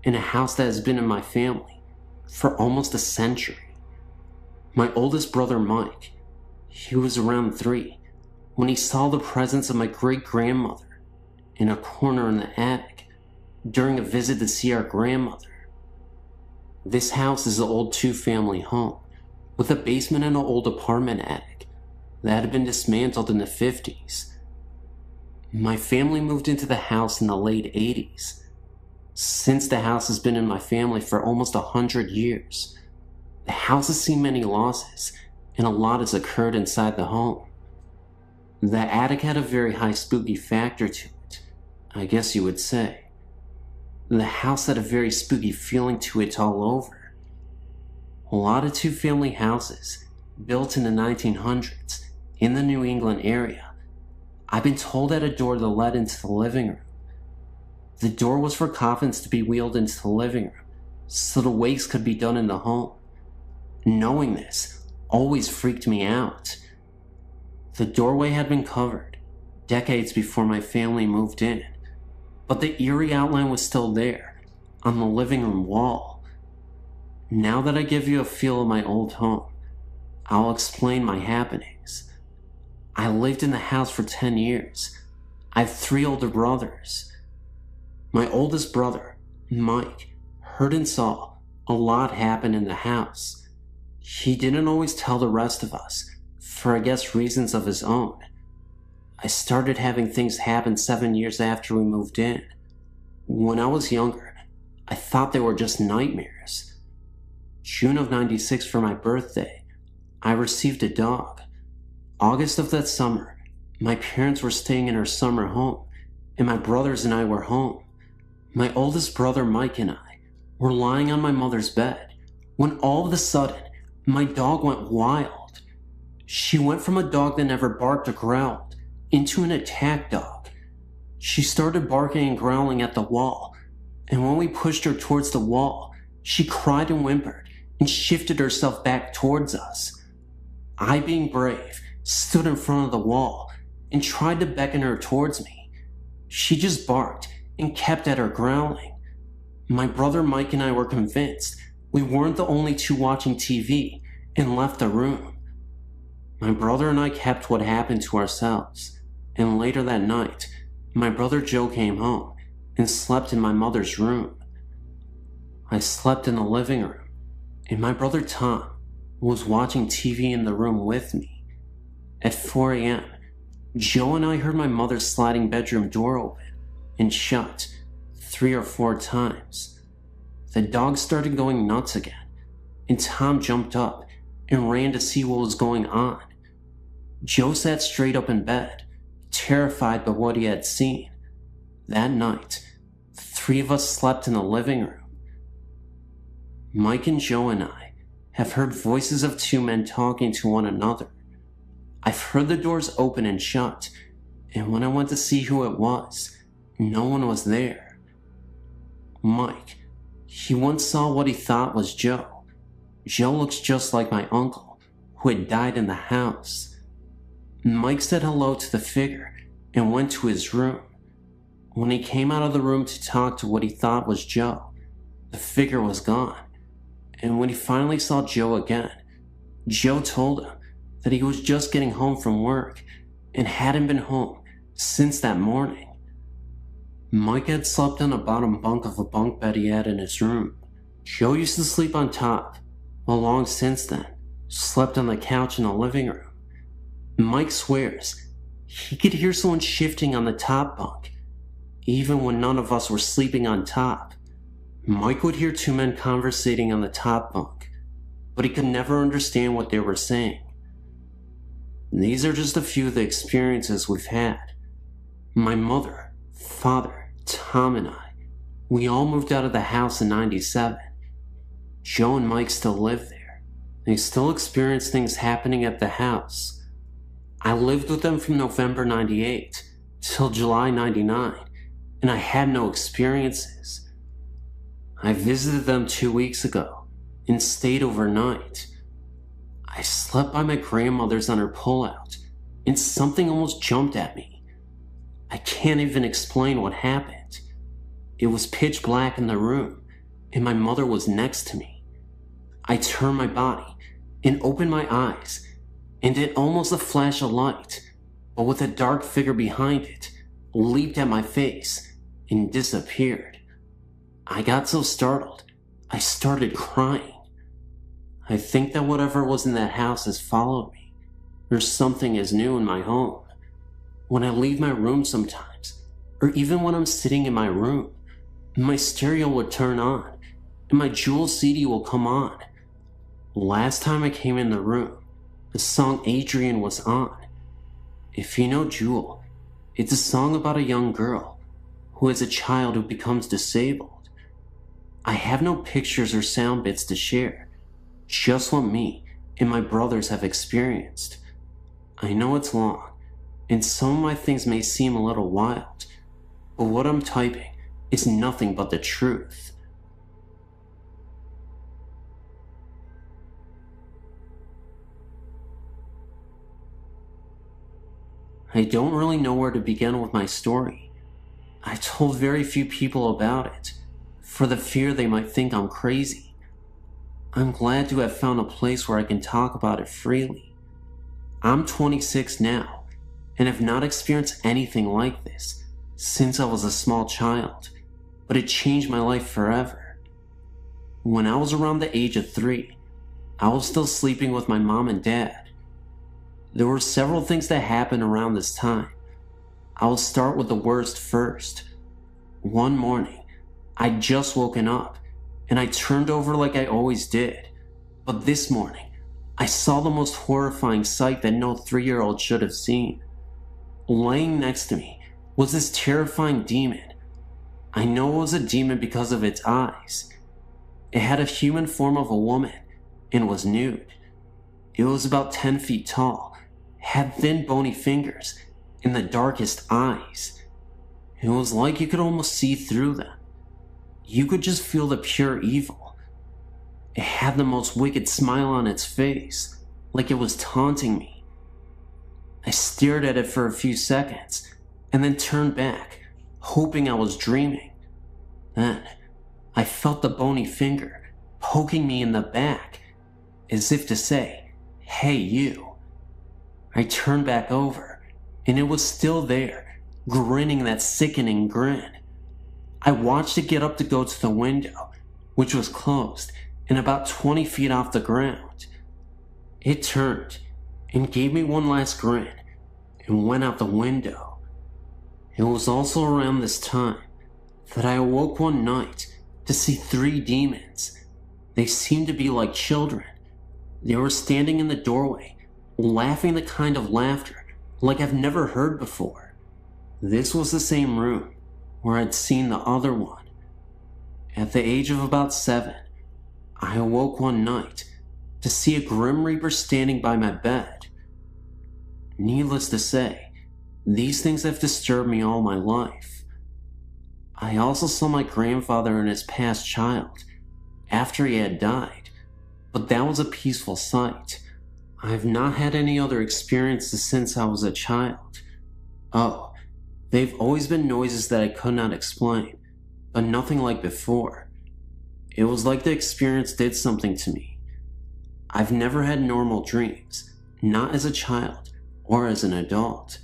in a house that has been in my family for almost a century. My oldest brother Mike, he was around 3 when he saw the presence of my great-grandmother in a corner in the attic during a visit to see our grandmother. This house is an old 2-family home with a basement and an old apartment attic. that had been dismantled in the 50s. My family moved into the house in the late 80s. Since the house has been in my family for almost 100 years, the house has seen many losses, and a lot has occurred inside the home. The attic had a very high spooky factor to it, I guess you would say. The house had a very spooky feeling to it all over. A lot of two-family houses, built in the 1900s, in the New England area, I've been told had a door that led into the living room. The door was for coffins to be wheeled into the living room, so the wakes could be done in the home. Knowing this always freaked me out. The doorway had been covered decades before my family moved in, but the eerie outline was still there on the living room wall. Now that I give you a feel of my old home, I'll explain my happenings. I lived in the house for 10 years. I have 3 older brothers. My oldest brother, Mike, heard and saw a lot happen in the house. He didn't always tell the rest of us, for I guess reasons of his own. I started having things happen 7 years after we moved in. When I was younger, I thought they were just nightmares. June of '96 for my birthday, I received a dog. August of that summer, my parents were staying in our summer home, and my brothers and I were home. My oldest brother Mike and I were lying on my mother's bed when all of a sudden, my dog went wild. She went from a dog that never barked or growled into an attack dog. She started barking and growling at the wall, and when we pushed her towards the wall, she cried and whimpered and shifted herself back towards us. I, being brave, stood in front of the wall and tried to beckon her towards me. She just barked and kept at her growling. My brother Mike and I were convinced we weren't the only two watching TV and left the room. My brother and I kept what happened to ourselves, and later that night, my brother Joe came home and slept in my mother's room. I slept in the living room, and my brother Tom was watching TV in the room with me. At 4 a.m., Joe and I heard my mother's sliding bedroom door open and shut 3 or 4 times. The dog started going nuts again, and Tom jumped up and ran to see what was going on. Joe sat straight up in bed, terrified by what he had seen. That night, the 3 of us slept in the living room. Mike and Joe and I have heard voices of 2 men talking to one another. I've heard the doors open and shut, and when I went to see who it was, no one was there. Mike, he once saw what he thought was Joe. Joe looks just like my uncle, who had died in the house. Mike said hello to the figure and went to his room. When he came out of the room to talk to what he thought was Joe, the figure was gone. And when he finally saw Joe again, Joe told him that he was just getting home from work and hadn't been home since that morning. Mike had slept on a bottom bunk of a bunk bed he had in his room. Joe used to sleep on top, while long since then, slept on the couch in the living room. Mike swears he could hear someone shifting on the top bunk, even when none of us were sleeping on top. Mike would hear 2 men conversating on the top bunk, but he could never understand what they were saying. These are just a few of the experiences we've had. My mother, father, Tom and I, we all moved out of the house in '97. Joe and Mike still live there. They still experience things happening at the house. I lived with them from November '98 till July '99, and I had no experiences. I visited them 2 weeks ago and stayed overnight. I slept by my grandmother's on her pullout, and something almost jumped at me. I can't even explain what happened. It was pitch black in the room, and my mother was next to me. I turned my body and opened my eyes, and it almost a flash of light, but with a dark figure behind it, leaped at my face and disappeared. I got so startled, I started crying. I think that whatever was in that house has followed me or something is new in my home. When I leave my room sometimes, or even when I'm sitting in my room, my stereo will turn on, and my Jewel CD will come on. Last time I came in the room, the song Adrian was on. If you know Jewel, it's a song about a young girl who is a child who becomes disabled. I have no pictures or sound bits to share, just what me and my brothers have experienced. I know it's long, and some of my things may seem a little wild, but what I'm typing is nothing but the truth. I don't really know where to begin with my story. I told very few people about it, for the fear they might think I'm crazy. I'm glad to have found a place where I can talk about it freely. I'm 26 now, and have not experienced anything like this since I was a small child, but it changed my life forever. When I was around the age of 3, I was still sleeping with my mom and dad. There were several things that happened around this time. I'll start with the worst first. One morning, I'd just woken up, and I turned over like I always did. But this morning, I saw the most horrifying sight that no 3-year-old should have seen. Laying next to me was this terrifying demon. I know it was a demon because of its eyes. It had a human form of a woman and was nude. It was about 10 feet tall, had thin bony fingers, and the darkest eyes. It was like you could almost see through them. You could just feel the pure evil. It had the most wicked smile on its face, like it was taunting me. I stared at it for a few seconds, and then turned back, hoping I was dreaming. Then, I felt the bony finger poking me in the back, as if to say, "Hey, you." I turned back over, and it was still there, grinning that sickening grin. I watched it get up to go to the window, which was closed and about 20 feet off the ground. It turned and gave me one last grin and went out the window. It was also around this time that I awoke one night to see 3 demons. They seemed to be like children. They were standing in the doorway, laughing the kind of laughter like I've never heard before. This was the same room where I'd seen the other one. At the age of about 7, I awoke one night to see a Grim Reaper standing by my bed. Needless to say, these things have disturbed me all my life. I also saw my grandfather and his past child after he had died, but that was a peaceful sight. I've not had any other experiences since I was a child. Oh, they've always been noises that I could not explain, but nothing like before. It was like the experience did something to me. I've never had normal dreams, not as a child or as an adult.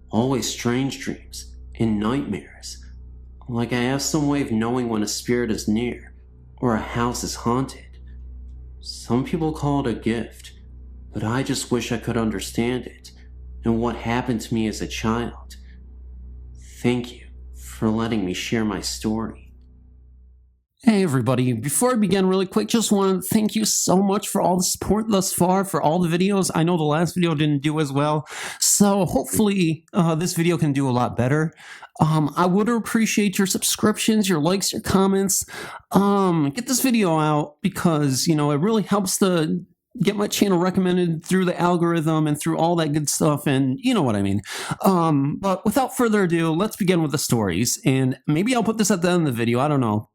Always strange dreams and nightmares, like I have some way of knowing when a spirit is near or a house is haunted. Some people call it a gift, but I just wish I could understand it and what happened to me as a child. Thank you for letting me share my story. Hey everybody, before I begin really quick, just want to thank you so much for all the support thus far, for all the videos. I know the last video didn't do as well, so hopefully this video can do a lot better. I would appreciate your subscriptions, your likes, your comments. Get this video out because, you know, it really helps to get my channel recommended through the algorithm and through all that good stuff, and you know what I mean. But without further ado, let's begin with the stories, and maybe I'll put this at the end of the video, I don't know.